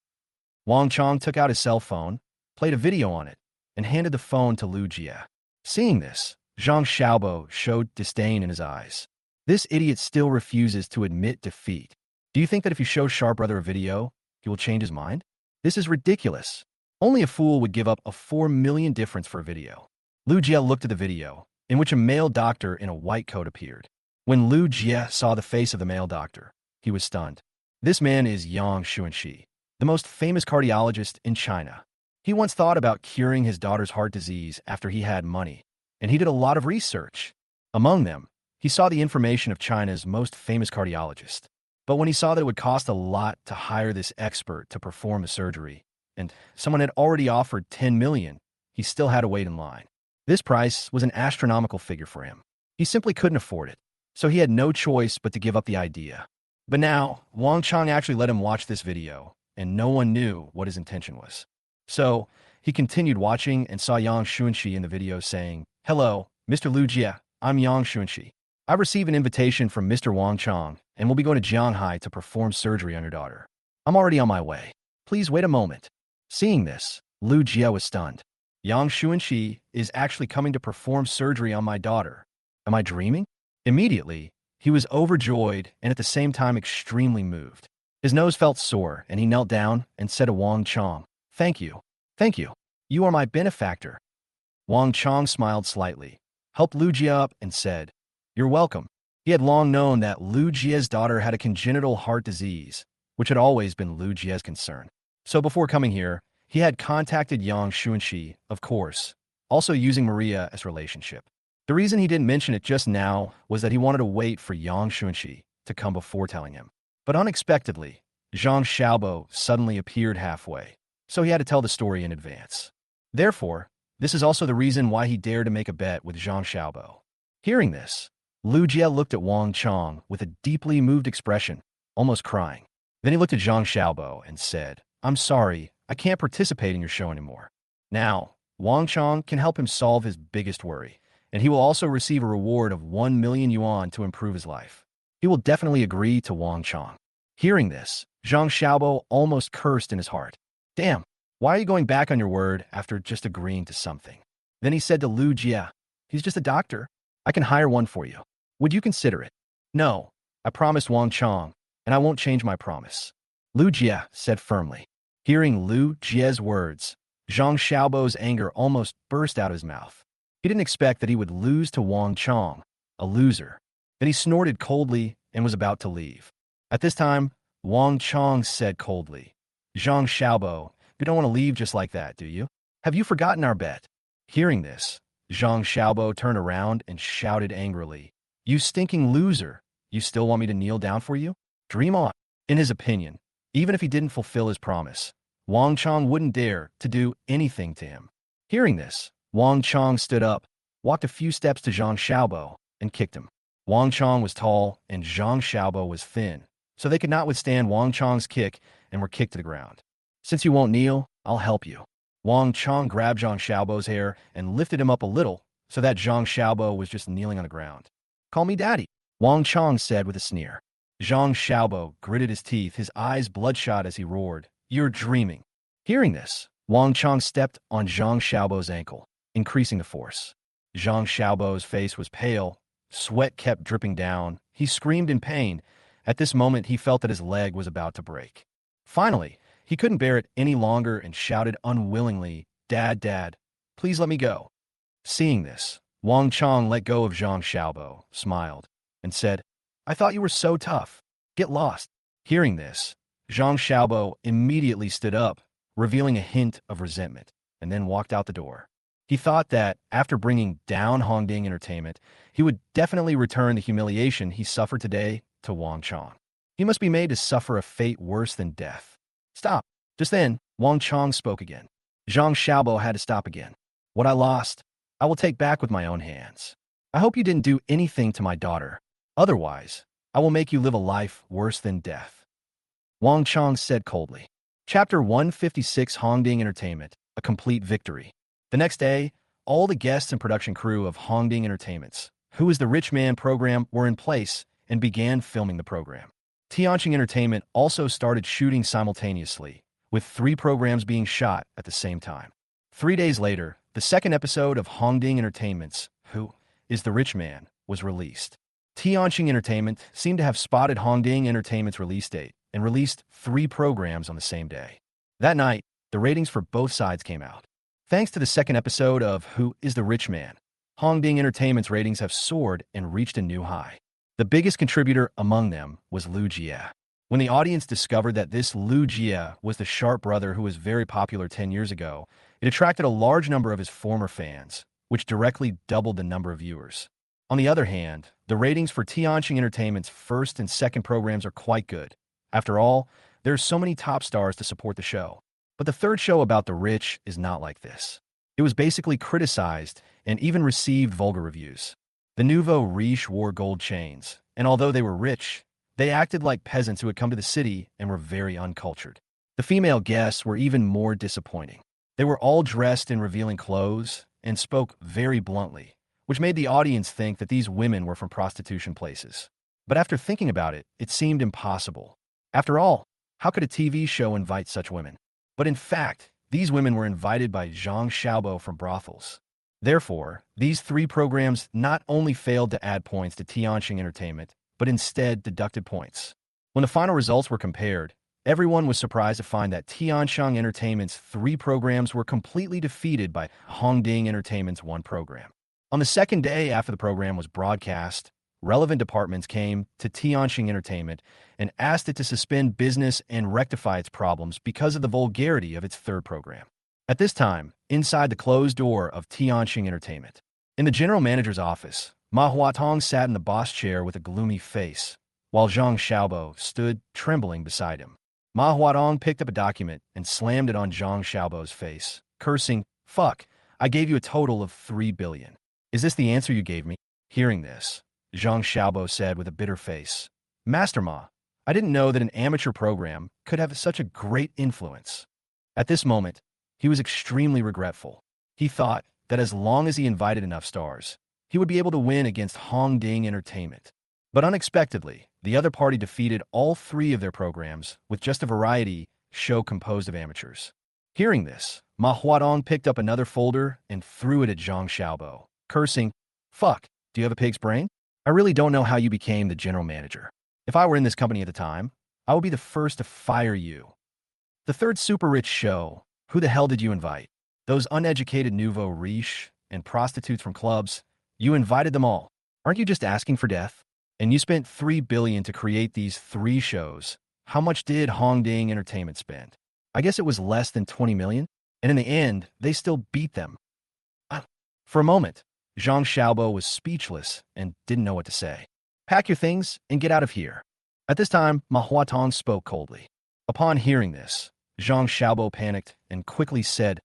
Wang Chong took out his cell phone, played a video on it, and handed the phone to Lu Jie. Seeing this, Zhang Xiaobo showed disdain in his eyes. This idiot still refuses to admit defeat. Do you think that if you show Sharp Brother a video, he will change his mind? This is ridiculous. Only a fool would give up a 4 million difference for a video. Lu Jie looked at the video, in which a male doctor in a white coat appeared. When Lu Jie saw the face of the male doctor, he was stunned. This man is Yang Xuanxi, the most famous cardiologist in China. He once thought about curing his daughter's heart disease after he had money, and he did a lot of research. Among them, he saw the information of China's most famous cardiologist. But when he saw that it would cost a lot to hire this expert to perform the surgery, and someone had already offered 10 million, he still had to wait in line. This price was an astronomical figure for him. He simply couldn't afford it, so he had no choice but to give up the idea. But now, Wang Chong actually let him watch this video, and no one knew what his intention was. So, he continued watching and saw Yang Xuanxi in the video saying, "Hello, Mr. Lu Jie, I'm Yang Xuanxi. I've received an invitation from Mr. Wang Chong, and we'll be going to Jianghai to perform surgery on your daughter. I'm already on my way. Please wait a moment." Seeing this, Lu Jie was stunned. Yang Xuanxi is actually coming to perform surgery on my daughter. Am I dreaming? Immediately, he was overjoyed and at the same time extremely moved. His nose felt sore, and he knelt down and said to Wang Chong, "Thank you. Thank you. You are my benefactor." Wang Chong smiled slightly, helped Lu Jie up, and said, "You're welcome." He had long known that Lu Jie's daughter had a congenital heart disease, which had always been Lu Jie's concern. So before coming here, he had contacted Yang Xuanxi, of course, also using Maria as relationship. The reason he didn't mention it just now was that he wanted to wait for Yang Xuanxi to come before telling him. But unexpectedly, Zhang Xiaobo suddenly appeared halfway, so he had to tell the story in advance. Therefore, this is also the reason why he dared to make a bet with Zhang Xiaobo. Hearing this, Lu Jie looked at Wang Chong with a deeply moved expression, almost crying. Then he looked at Zhang Xiaobo and said, "I'm sorry, I can't participate in your show anymore." Now, Wang Chong can help him solve his biggest worry, and he will also receive a reward of 1 million yuan to improve his life. He will definitely agree to Wang Chong. Hearing this, Zhang Xiaobo almost cursed in his heart. "Damn, why are you going back on your word after just agreeing to something?" Then he said to Lu Jie, "He's just a doctor. I can hire one for you. Would you consider it?" "No, I promised Wang Chong, and I won't change my promise," Lu Jie said firmly. Hearing Lu Jie's words, Zhang Xiaobo's anger almost burst out of his mouth. He didn't expect that he would lose to Wang Chong, a loser. Then he snorted coldly and was about to leave. At this time, Wang Chong said coldly, "Zhang Xiaobo, you don't want to leave just like that, do you? Have you forgotten our bet?" Hearing this, Zhang Xiaobo turned around and shouted angrily, "You stinking loser! You still want me to kneel down for you? Dream on." In his opinion, even if he didn't fulfill his promise, Wang Chong wouldn't dare to do anything to him. Hearing this, Wang Chong stood up, walked a few steps to Zhang Xiaobo, and kicked him. Wang Chong was tall and Zhang Xiaobo was thin, so they could not withstand Wang Chong's kick and were kicked to the ground. Since you won't kneel, I'll help you. Wang Chong grabbed Zhang Xiaobo's hair and lifted him up a little so that Zhang Xiaobo was just kneeling on the ground. Call me daddy, Wang Chong said with a sneer. Zhang Xiaobo gritted his teeth, his eyes bloodshot as he roared, You're dreaming. Hearing this, Wang Chong stepped on Zhang Xiaobo's ankle, increasing the force. Zhang Xiaobo's face was pale, sweat kept dripping down, he screamed in pain. At this moment, he felt that his leg was about to break. Finally, he couldn't bear it any longer and shouted unwillingly, Dad, please let me go. Seeing this, Wang Chong let go of Zhang Xiaobo, smiled, and said, I thought you were so tough. Get lost. Hearing this, Zhang Xiaobo immediately stood up, revealing a hint of resentment, and then walked out the door. He thought that, after bringing down Hongding Entertainment, he would definitely return the humiliation he suffered today to Wang Chong. He must be made to suffer a fate worse than death. Stop. Just then, Wang Chong spoke again. Zhang Xiaobo had to stop again. What I lost, I will take back with my own hands. I hope you didn't do anything to my daughter. Otherwise, I will make you live a life worse than death. Wang Chong said coldly. Chapter 156 Hongding Entertainment, A Complete Victory. The next day, all the guests and production crew of Hongding Entertainment's Who is the Rich Man program were in place and began filming the program. Tianqing Entertainment also started shooting simultaneously, with 3 programs being shot at the same time. 3 days later, the second episode of Hongding Entertainment's Who is the Rich Man was released. Tianqing Entertainment seemed to have spotted Hongding Entertainment's release date and released 3 programs on the same day. That night, the ratings for both sides came out. Thanks to the second episode of Who is the Rich Man, Hongding Entertainment's ratings have soared and reached a new high. The biggest contributor among them was Lu Jie. When the audience discovered that this Lu Jie was the sharp brother who was very popular 10 years ago, it attracted a large number of his former fans, which directly doubled the number of viewers. On the other hand, the ratings for Tianqing Entertainment's first and second programs are quite good. After all, there are so many top stars to support the show. But the third show about the rich is not like this. It was basically criticized and even received vulgar reviews. The nouveau riche wore gold chains, and although they were rich, they acted like peasants who had come to the city and were very uncultured. The female guests were even more disappointing. They were all dressed in revealing clothes and spoke very bluntly, which made the audience think that these women were from prostitution places. But after thinking about it, it seemed impossible. After all, how could a TV show invite such women? But in fact, these women were invited by Zhang Xiaobo from brothels. Therefore, these 3 programs not only failed to add points to Tianqing Entertainment, but instead deducted points. When the final results were compared, everyone was surprised to find that Tianqing Entertainment's 3 programs were completely defeated by Hongding Entertainment's 1 program. On the second day after the program was broadcast, relevant departments came to Tianqing Entertainment and asked it to suspend business and rectify its problems because of the vulgarity of its 3rd program. At this time, inside the closed door of Tianqing Entertainment, in the general manager's office, Manhwa sat in the boss chair with a gloomy face, while Zhang Xiaobo stood trembling beside him. Manhwa picked up a document and slammed it on Zhang Xiaobo's face, cursing, Fuck, I gave you a total of 3 billion. Is this the answer you gave me? Hearing this, Zhang Xiaobo said with a bitter face, Master Ma, I didn't know that an amateur program could have such a great influence. At this moment, he was extremely regretful. He thought that as long as he invited enough stars, he would be able to win against Hongding Entertainment. But unexpectedly, the other party defeated all 3 of their programs with just a variety show composed of amateurs. Hearing this, Ma Huadong picked up another folder and threw it at Zhang Xiaobo, cursing, Fuck, do you have a pig's brain? I really don't know how you became the general manager. If I were in this company at the time, I would be the first to fire you. The 3rd super rich show, who the hell did you invite? Those uneducated nouveau riche and prostitutes from clubs, you invited them all. Aren't you just asking for death? And you spent 3 billion to create these 3 shows. How much did Hongding Entertainment spend? I guess it was less than 20 million. And in the end, they still beat them. For a moment, Zhang Xiaobo was speechless and didn't know what to say. Pack your things and get out of here. At this time, Ma Huatong spoke coldly. Upon hearing this, Zhang Xiaobo panicked and quickly said,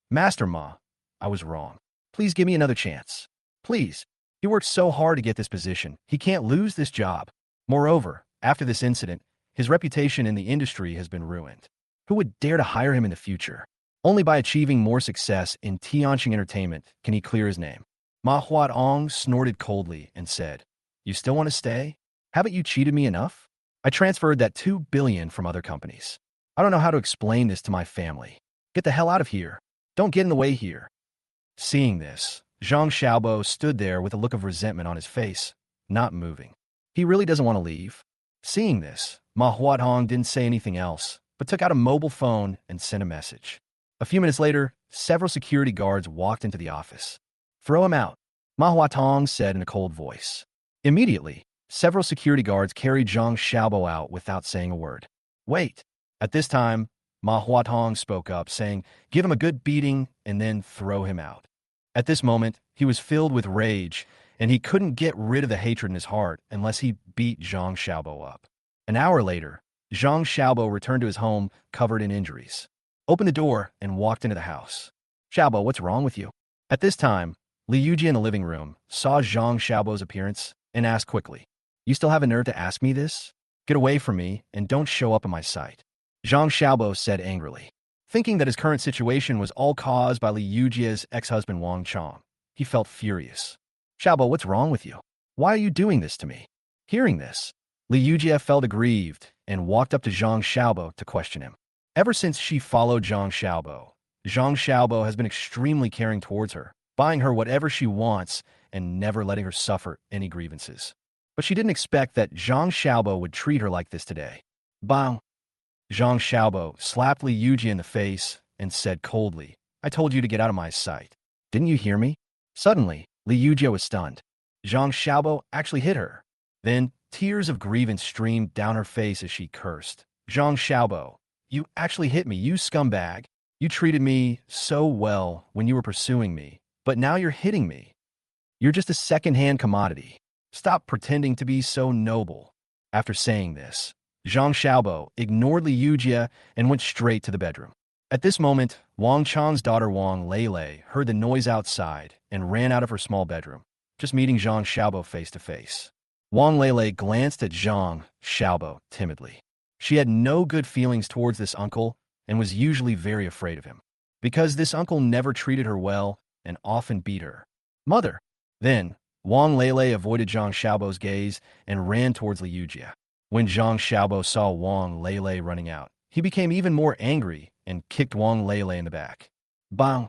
Master Ma, I was wrong. Please give me another chance. Please. He worked so hard to get this position. He can't lose this job. Moreover, after this incident, His reputation in the industry has been ruined. Who would dare to hire him in the future? Only by achieving more success in Tianqing entertainment can he clear his name. Manhwa snorted coldly and said, "You still want to stay? Haven't you cheated me enough? I transferred that 2 billion from other companies. I don't know how to explain this to my family. Get the hell out of here. Don't get in the way here." Seeing this, Zhang Xiaobo stood there with a look of resentment on his face, not moving. He really doesn't want to leave. Seeing this, Ma Huatong didn't say anything else, but took out a mobile phone and sent a message. A few minutes later, several security guards walked into the office. "Throw him out," Ma Huatong said in a cold voice. Immediately, several security guards carried Zhang Xiaobo out without saying a word. "Wait." At this time, Ma Huatong spoke up, saying, "Give him a good beating and then throw him out." At this moment, he was filled with rage, and he couldn't get rid of the hatred in his heart unless he beat Zhang Xiaobo up. An hour later, Zhang Xiaobo returned to his home covered in injuries, opened the door, and walked into the house. "Xiaobo, what's wrong with you?" At this time, Li Yuji in the living room saw Zhang Xiaobo's appearance and asked quickly, "You still have a nerve to ask me this? Get away from me and don't show up in my sight." Zhang Xiaobo said angrily. Thinking that his current situation was all caused by Li Yujia's ex-husband Wang Chong, he felt furious. "Xiaobo, what's wrong with you? Why are you doing this to me?" Hearing this, Li Yujia felt aggrieved and walked up to Zhang Xiaobo to question him. Ever since she followed Zhang Xiaobo has been extremely caring towards her, buying her whatever she wants and never letting her suffer any grievances. But she didn't expect that Zhang Xiaobo would treat her like this today. Bang! Zhang Xiaobo slapped Li Yuji in the face and said coldly, "I told you to get out of my sight. Didn't you hear me?" Suddenly, Li Yuji was stunned. Zhang Xiaobo actually hit her. Then, tears of grievance streamed down her face as she cursed. "Zhang Xiaobo, you actually hit me, you scumbag. You treated me so well when you were pursuing me, but now you're hitting me. You're just a second-hand commodity. Stop pretending to be so noble." After saying this, Zhang Xiaobo ignored Li Yujia and went straight to the bedroom. At this moment, Wang Chang's daughter Wang Lele heard the noise outside and ran out of her small bedroom, just meeting Zhang Xiaobo face to face. Wang Lele glanced at Zhang Xiaobo timidly. She had no good feelings towards this uncle and was usually very afraid of him, because this uncle never treated her well and often beat her. "Mother!" Then, Wang Lele avoided Zhang Xiaobo's gaze and ran towards Li Yujia. When Zhang Xiaobo saw Wang Lele running out, he became even more angry and kicked Wang Lele in the back. Bang!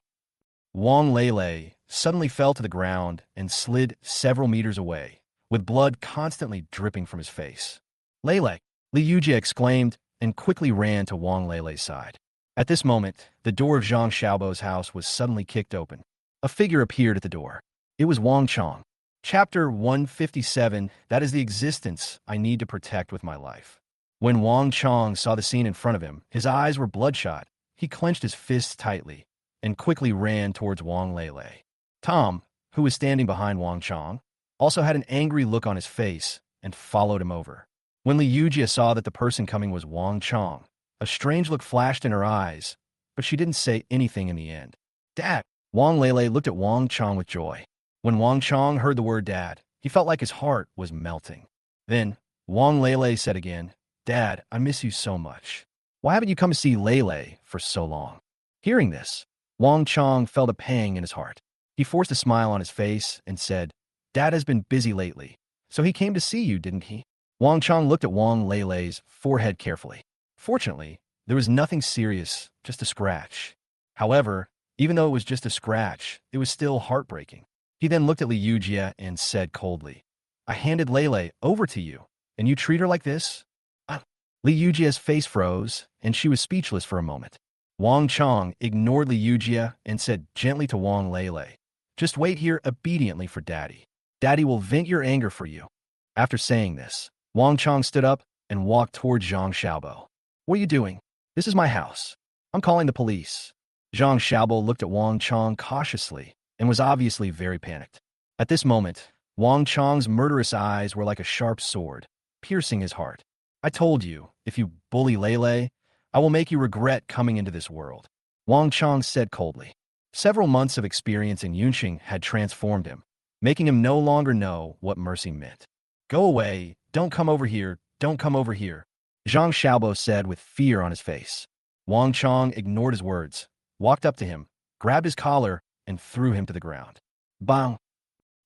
Wang Lele suddenly fell to the ground and slid several meters away, with blood constantly dripping from his face. "Lele!" Li Yujia exclaimed and quickly ran to Wang Lele's side. At this moment, the door of Zhang Xiaobo's house was suddenly kicked open. A figure appeared at the door. It was Wang Chong. Chapter 157, that is the existence I need to protect with my life. When Wang Chong saw the scene in front of him, his eyes were bloodshot. He clenched his fists tightly and quickly ran towards Wang Lele. Tom, who was standing behind Wang Chong, also had an angry look on his face and followed him over. When Li Yujia saw that the person coming was Wang Chong, a strange look flashed in her eyes, but she didn't say anything in the end. "Dad!" Wang Lele looked at Wang Chong with joy. When Wang Chong heard the word dad, he felt like his heart was melting. Then, Wang Lele said again, "Dad, I miss you so much. Why haven't you come to see Lele for so long?" Hearing this, Wang Chong felt a pang in his heart. He forced a smile on his face and said, "Dad has been busy lately, so he came to see you, didn't he?" Wang Chong looked at Wang Lele's forehead carefully. Fortunately, there was nothing serious, just a scratch. However, even though it was just a scratch, it was still heartbreaking. He then looked at Li Yujia and said coldly, "I handed Lele over to you, and you treat her like this?" Li Yujia's face froze, and she was speechless for a moment. Wang Chong ignored Li Yujia and said gently to Wang Lele, "Just wait here obediently for Daddy. Daddy will vent your anger for you." After saying this, Wang Chong stood up and walked towards Zhang Xiaobo. "What are you doing? This is my house. I'm calling the police." Zhang Xiaobo looked at Wang Chong cautiously and was obviously very panicked. At this moment, Wang Chong's murderous eyes were like a sharp sword, piercing his heart. "I told you, if you bully Lele, I will make you regret coming into this world," Wang Chong said coldly. Several months of experience in Yunqing had transformed him, making him no longer know what mercy meant. "Go away, don't come over here, don't come over here." Zhang Xiaobo said with fear on his face. Wang Chong ignored his words, walked up to him, grabbed his collar, and threw him to the ground. Bang!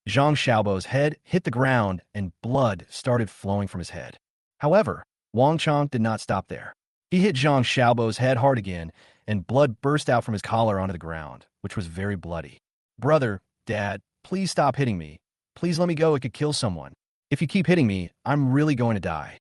Zhang Xiaobo's head hit the ground and blood started flowing from his head. However, Wang Chong did not stop there. He hit Zhang Xiaobo's head hard again, and blood burst out from his collar onto the ground, which was very bloody. Brother, Dad, please stop hitting me. Please let me go, it could kill someone. If you keep hitting me, I'm really going to die.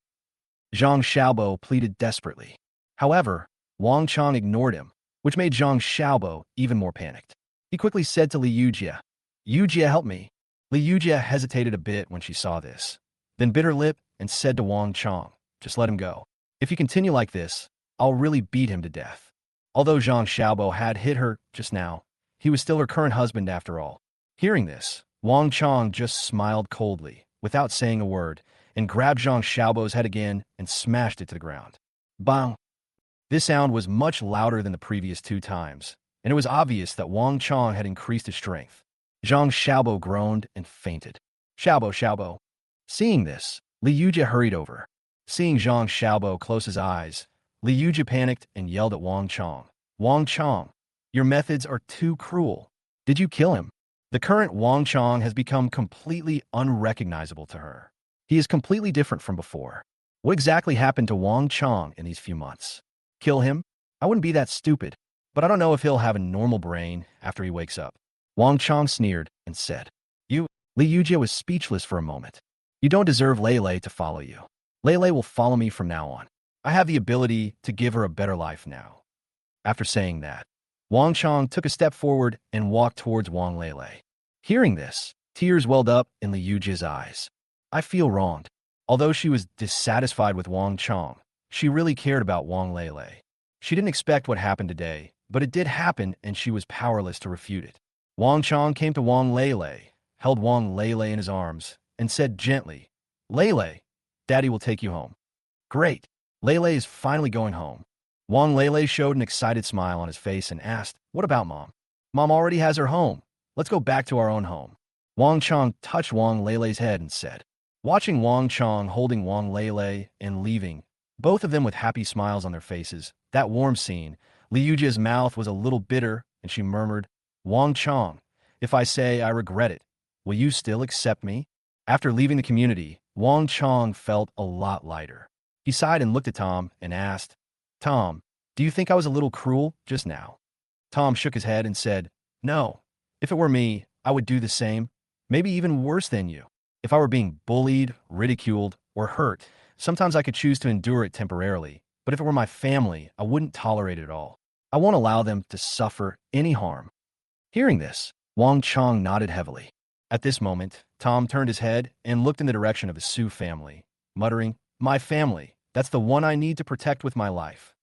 Zhang Xiaobo pleaded desperately. However, Wang Chong ignored him, which made Zhang Xiaobo even more panicked. He quickly said to Li Yujia, Yujia, help me. Li Yujia hesitated a bit when she saw this, then bit her lip and said to Wang Chong, just let him go. If you continue like this, I'll really beat him to death. Although Zhang Xiaobo had hit her just now, he was still her current husband after all. Hearing this, Wang Chong just smiled coldly, without saying a word, and grabbed Zhang Xiaobo's head again and smashed it to the ground. Bang! This sound was much louder than the previous 2 times, and it was obvious that Wang Chong had increased his strength. Zhang Xiaobo groaned and fainted. Xiaobo, Xiaobo. Seeing this, Li Yujia hurried over. Seeing Zhang Xiaobo close his eyes, Li Yujia panicked and yelled at Wang Chong. Wang Chong, your methods are too cruel. Did you kill him? The current Wang Chong has become completely unrecognizable to her. He is completely different from before. What exactly happened to Wang Chong in these few months? Kill him? I wouldn't be that stupid, but I don't know if he'll have a normal brain after he wakes up. Wang Chong sneered and said, Li Yujia was speechless for a moment. You don't deserve Lei to follow you. Lei will follow me from now on. I have the ability to give her a better life now. After saying that, Wang Chong took a step forward and walked towards Wang Lei. Hearing this, tears welled up in Li Yujia's eyes. I feel wronged. Although she was dissatisfied with Wang Chong, she really cared about Wang Lei. She didn't expect what happened today, but it did happen and she was powerless to refute it. Wang Chong came to Wang Lei, held Wang Lei in his arms, and said gently, Lei, Daddy will take you home. Great. Lei is finally going home. Wang Lei showed an excited smile on his face and asked, what about Mom? Mom already has her home. Let's go back to our own home. Wang Chong touched Wang Lei's head and said, watching Wang Chong holding Wang Lei and leaving, both of them with happy smiles on their faces, that warm scene, Li Yujia's mouth was a little bitter and she murmured, Wang Chong, if I say I regret it, will you still accept me? After leaving the community, Wang Chong felt a lot lighter. He sighed and looked at Tom and asked, Tom, do you think I was a little cruel just now? Tom shook his head and said, no. If it were me, I would do the same, maybe even worse than you. If I were being bullied, ridiculed, or hurt, sometimes I could choose to endure it temporarily, but if it were my family, I wouldn't tolerate it at all. I won't allow them to suffer any harm. Hearing this, Wang Chong nodded heavily. At this moment, Tom turned his head and looked in the direction of his Su family, muttering, my family, that's the one I need to protect with my life.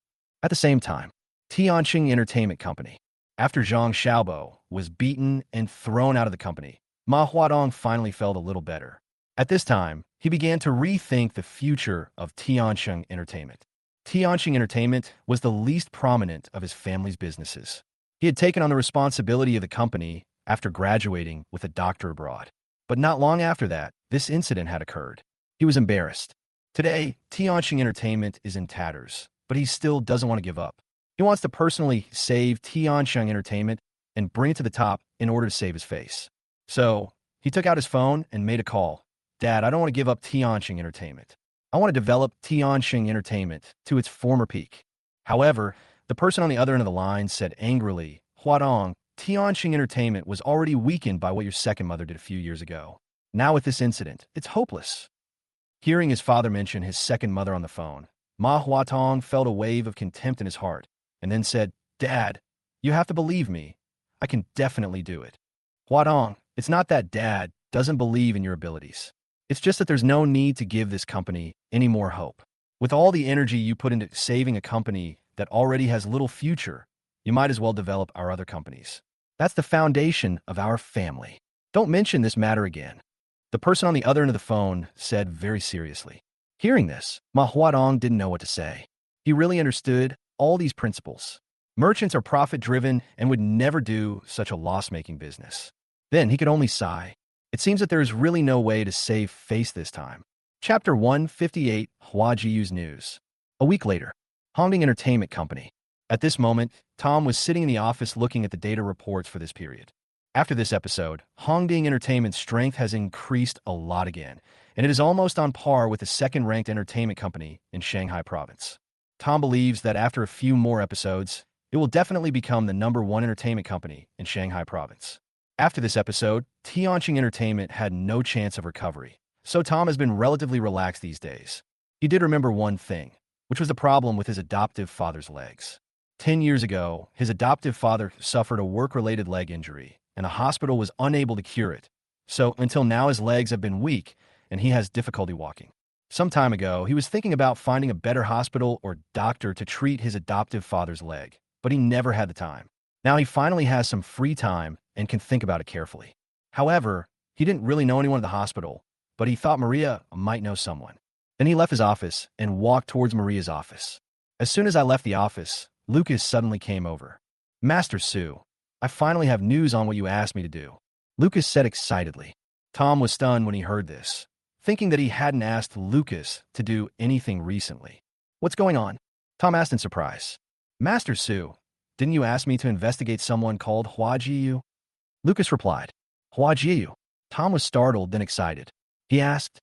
At the same time, Tianqing Entertainment Company. After Zhang Xiaobo was beaten and thrown out of the company, Ma Huadong finally felt a little better. At this time, he began to rethink the future of Tianqing Entertainment. Tianqing Entertainment was the least prominent of his family's businesses. He had taken on the responsibility of the company after graduating with a doctor abroad. But not long after that, this incident had occurred. He was embarrassed. Today, Tianqing Entertainment is in tatters, but he still doesn't want to give up. He wants to personally save Tianqing Entertainment and bring it to the top in order to save his face. So, he took out his phone and made a call. Dad, I don't want to give up Tianqing Entertainment. I want to develop Tianqing Entertainment to its former peak. However, the person on the other end of the line said angrily, Huadong, Tianqing Entertainment was already weakened by what your second mother did a few years ago. Now with this incident, it's hopeless. Hearing his father mention his second mother on the phone, Ma Huatong felt a wave of contempt in his heart, and then said, Dad, you have to believe me. I can definitely do it. Huadong, it's not that Dad doesn't believe in your abilities. It's just that there's no need to give this company any more hope. With all the energy you put into saving a company that already has little future, you might as well develop our other companies. That's the foundation of our family. Don't mention this matter again. The person on the other end of the phone said very seriously. Hearing this, Ma Huadong didn't know what to say. He really understood all these principles. Merchants are profit-driven and would never do such a loss-making business. Then he could only sigh. It seems that there is really no way to save face this time. Chapter 158, Hua Jiyu's News. A week later, Hongding Entertainment Company. At this moment, Tom was sitting in the office looking at the data reports for this period. After this episode, Hongding Entertainment's strength has increased a lot again, and it is almost on par with the second-ranked entertainment company in Shanghai province. Tom believes that after a few more episodes, it will definitely become the #1 entertainment company in Shanghai province. After this episode, Tianqing Entertainment had no chance of recovery, so Tom has been relatively relaxed these days. He did remember one thing, which was the problem with his adoptive father's legs. 10 years ago, his adoptive father suffered a work-related leg injury, and a hospital was unable to cure it. So until now, his legs have been weak, and he has difficulty walking. Some time ago, he was thinking about finding a better hospital or doctor to treat his adoptive father's leg, but he never had the time. Now he finally has some free time and can think about it carefully. However, he didn't really know anyone at the hospital, but he thought Maria might know someone. Then he left his office and walked towards Maria's office. As soon as I left the office, Lucas suddenly came over. "Master Su, I finally have news on what you asked me to do," Lucas said excitedly. Tom was stunned when he heard this, thinking that he hadn't asked Lucas to do anything recently. "What's going on?" Tom asked in surprise. "Master Su, didn't you ask me to investigate someone called Hua Jiyu?" Lucas replied. "Hua Jiyu?" Tom was startled, then excited. He asked,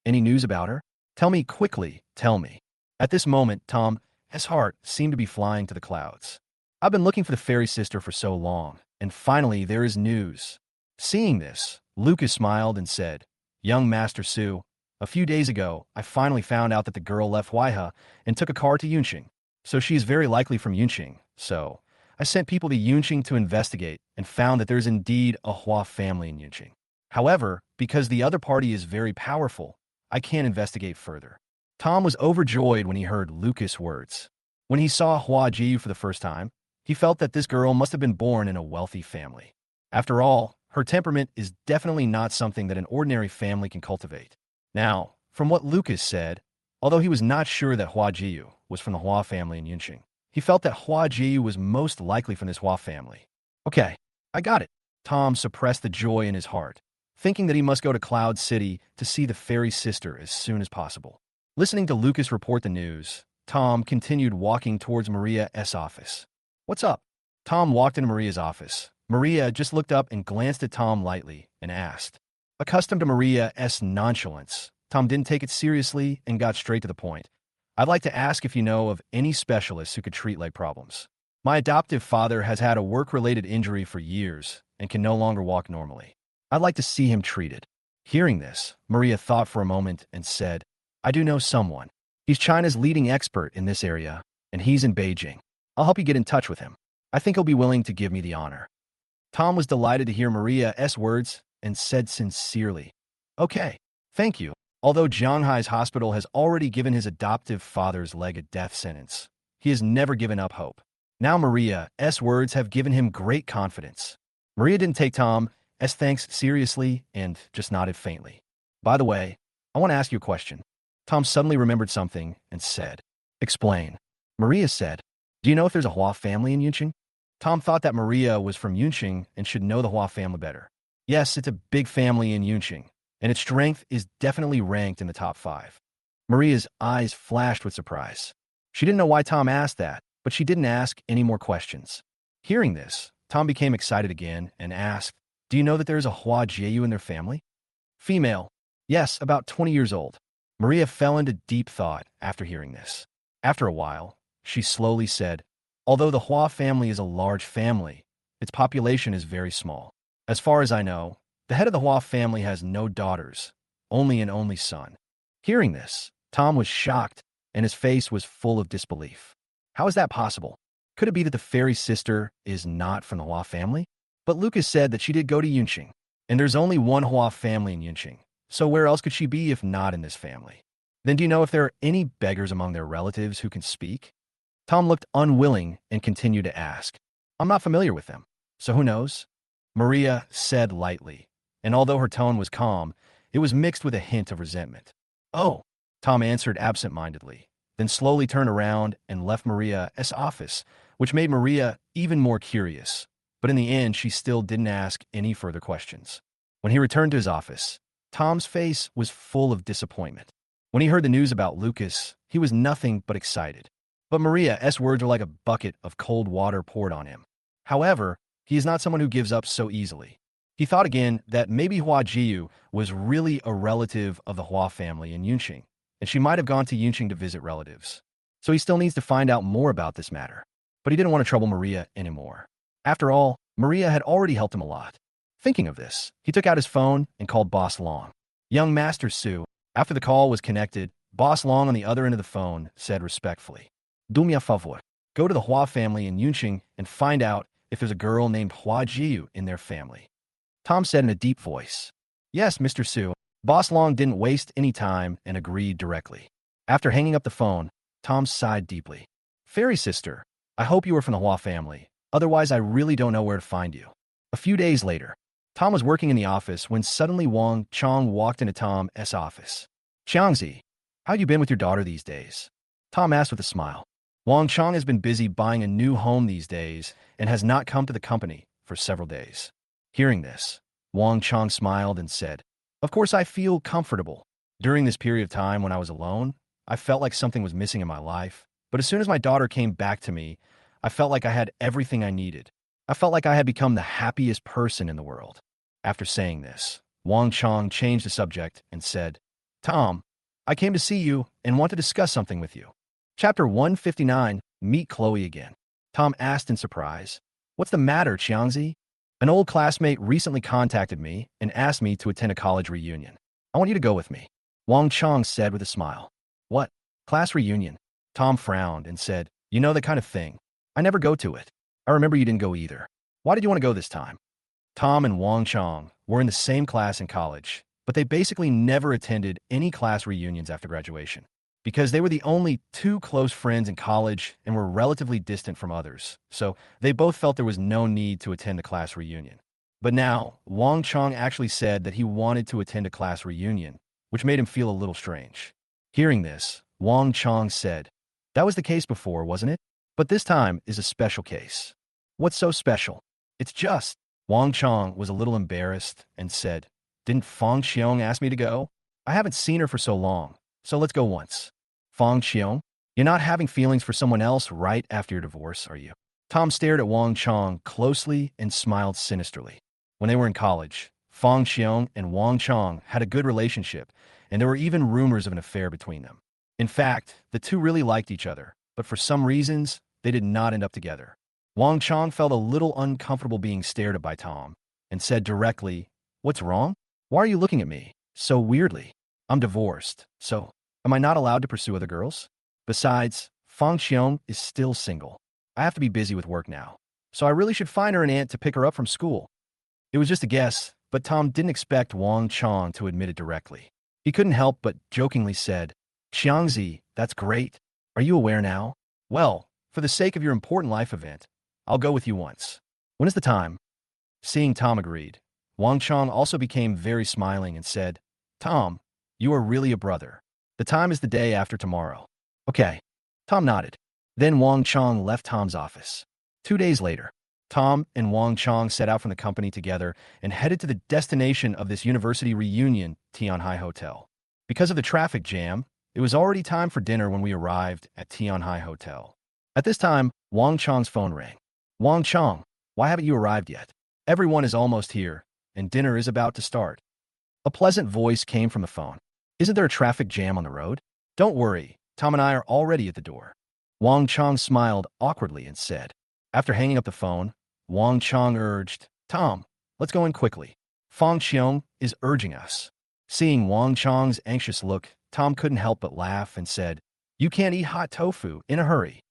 "Any news about her? Tell me quickly, tell me." At this moment, Tom's heart seemed to be flying to the clouds. "I've been looking for the fairy sister for so long, and finally there is news." Seeing this, Lucas smiled and said, "Young Master Su, a few days ago, I finally found out that the girl left Huaihe and took a car to Yunqing. So she is very likely from Yunqing. So I sent people to Yunqing to investigate and found that there's indeed a Hua family in Yunqing. However, because the other party is very powerful, I can't investigate further." Tom was overjoyed when he heard Lucas' words. When he saw Hua Jiyu for the first time, he felt that this girl must have been born in a wealthy family. After all, her temperament is definitely not something that an ordinary family can cultivate. Now, from what Lucas said, although he was not sure that Hua Jiyu was from the Hua family in Yunqing, he felt that Hua Jiyu was most likely from this Hua family. "Okay, I got it." Tom suppressed the joy in his heart, thinking that he must go to Cloud City to see the fairy sister as soon as possible. Listening to Lucas report the news, Tom continued walking towards Maria's office. "What's up?" Tom walked into Maria's office. Maria just looked up and glanced at Tom lightly and asked. Accustomed to Maria's nonchalance, Tom didn't take it seriously and got straight to the point. "I'd like to ask if you know of any specialists who could treat leg problems. My adoptive father has had a work-related injury for years and can no longer walk normally. I'd like to see him treated." Hearing this, Maria thought for a moment and said, "I do know someone. He's China's leading expert in this area, and he's in Beijing. I'll help you get in touch with him. I think he'll be willing to give me the honor." Tom was delighted to hear Maria's words and said sincerely, "Okay, thank you." Although Zhanghai's hospital has already given his adoptive father's leg a death sentence, he has never given up hope. Now Maria's words have given him great confidence. Maria didn't take Tom's thanks seriously and just nodded faintly. "By the way, I want to ask you a question." Tom suddenly remembered something and said, "Explain." Maria said, "Do you know if there's a Hua family in Yunqing?" Tom thought that Maria was from Yunqing and should know the Hua family better. Yes, it's a big family in Yunqing, and its strength is definitely ranked in the top 5. Maria's eyes flashed with surprise. She didn't know why Tom asked that, but she didn't ask any more questions. Hearing this, Tom became excited again and asked, "Do you know that there is a Hua Jiyu in their family?" "Female. Yes, about 20 years old." Maria fell into deep thought after hearing this. After a while, she slowly said, "Although the Hua family is a large family, its population is very small. As far as I know, the head of the Hua family has no daughters, only an only son." Hearing this, Tom was shocked, and his face was full of disbelief. How is that possible? Could it be that the fairy sister is not from the Hua family? But Lucas said that she did go to Yunqing, and there's only one Hua family in Yunqing. So where else could she be if not in this family? Then do you know if there are any beggars among their relatives who can speak? Tom looked unwilling and continued to ask. "I'm not familiar with them, so who knows?" Maria said lightly, and although her tone was calm, it was mixed with a hint of resentment. "Oh," Tom answered absent-mindedly, then slowly turned around and left Maria's office, which made Maria even more curious. But in the end, she still didn't ask any further questions. When he returned to his office, Tom's face was full of disappointment. When he heard the news about Lucas, he was nothing but excited. But Maria's words were like a bucket of cold water poured on him. However, he is not someone who gives up so easily. He thought again that maybe Hua Jiyu was really a relative of the Hua family in Yunqing, and she might have gone to Yunqing to visit relatives. So he still needs to find out more about this matter. But he didn't want to trouble Maria anymore. After all, Maria had already helped him a lot. Thinking of this, he took out his phone and called Boss Long. Young Master Su. After the call was connected, Boss Long on the other end of the phone said respectfully, "Do me a favor. Go to the Hua family in Yunqing and find out if there's a girl named Hua Jiyu in their family." Tom said in a deep voice, "Yes, Mr. Su." Boss Long didn't waste any time and agreed directly. After hanging up the phone, Tom sighed deeply. "Fairy sister, I hope you are from the Hua family. Otherwise, I really don't know where to find you." A few days later, Tom was working in the office when suddenly Wang Chong walked into Tom's office. "Xiangzi, how you been with your daughter these days?" Tom asked with a smile. Wang Chong has been busy buying a new home these days and has not come to the company for several days. Hearing this, Wang Chong smiled and said, "Of course I feel comfortable. During this period of time when I was alone, I felt like something was missing in my life. But as soon as my daughter came back to me, I felt like I had everything I needed. I felt like I had become the happiest person in the world." After saying this, Wang Chong changed the subject and said, "Tom, I came to see you and want to discuss something with you." Chapter 159, Meet Chloe Again. Tom asked in surprise, "What's the matter, Xiangzi?" "An old classmate recently contacted me and asked me to attend a college reunion. I want you to go with me," Wang Chong said with a smile. "What? Class reunion?" Tom frowned and said, "You know, the kind of thing. I never go to it. I remember you didn't go either. Why did you want to go this time?" Tom and Wang Chong were in the same class in college, but they basically never attended any class reunions after graduation, because they were the only two close friends in college and were relatively distant from others, so they both felt there was no need to attend the class reunion. But now, Wang Chong actually said that he wanted to attend a class reunion, which made him feel a little strange. Hearing this, Wang Chong said, "That was the case before, wasn't it? But this time is a special case." "What's so special?" "It's just..." Wang Chong was a little embarrassed and said, "Didn't Fang Xiong ask me to go? I haven't seen her for so long, so let's go once." "Fang Xiong? You're not having feelings for someone else right after your divorce, are you?" Tom stared at Wang Chong closely and smiled sinisterly. When they were in college, Fang Xiong and Wang Chong had a good relationship, and there were even rumors of an affair between them. In fact, the two really liked each other, but for some reasons, they did not end up together. Wang Chong felt a little uncomfortable being stared at by Tom and said directly, "What's wrong? Why are you looking at me so weirdly? I'm divorced, so am I not allowed to pursue other girls? Besides, Fang Xiong is still single. I have to be busy with work now, so I really should find her an aunt to pick her up from school." It was just a guess, but Tom didn't expect Wang Chong to admit it directly. He couldn't help but jokingly said, "Xiangzi, that's great. Are you aware now? Well, for the sake of your important life event, I'll go with you once. When is the time?" Seeing Tom agreed, Wang Chong also became very smiling and said, "Tom, you are really a brother. The time is the day after tomorrow." "Okay." Tom nodded. Then Wang Chong left Tom's office. 2 days later, Tom and Wang Chong set out from the company together and headed to the destination of this university reunion, Tianhai Hotel. Because of the traffic jam, it was already time for dinner when we arrived at Tianhai Hotel. At this time, Wang Chong's phone rang. "Wang Chong, why haven't you arrived yet? Everyone is almost here, and dinner is about to start." A pleasant voice came from the phone. "Isn't there a traffic jam on the road?" "Don't worry, Tom and I are already at the door." Wang Chong smiled awkwardly and said. After hanging up the phone, Wang Chong urged, "Tom, let's go in quickly. Fang Xiong is urging us." Seeing Wang Chong's anxious look, Tom couldn't help but laugh and said, "You can't eat hot tofu in a hurry."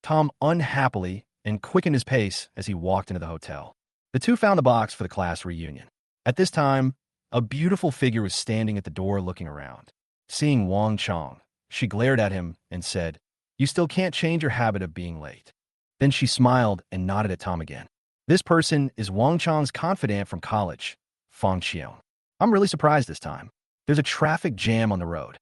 Tom unhappily and quickened his pace as he walked into the hotel. The two found the box for the class reunion. At this time, a beautiful figure was standing at the door looking around. Seeing Wang Chong, she glared at him and said, "You still can't change your habit of being late." Then she smiled and nodded at Tom again. "This person is Wang Chong's confidant from college, Fang Xiong. I'm really surprised this time. There's a traffic jam on the road."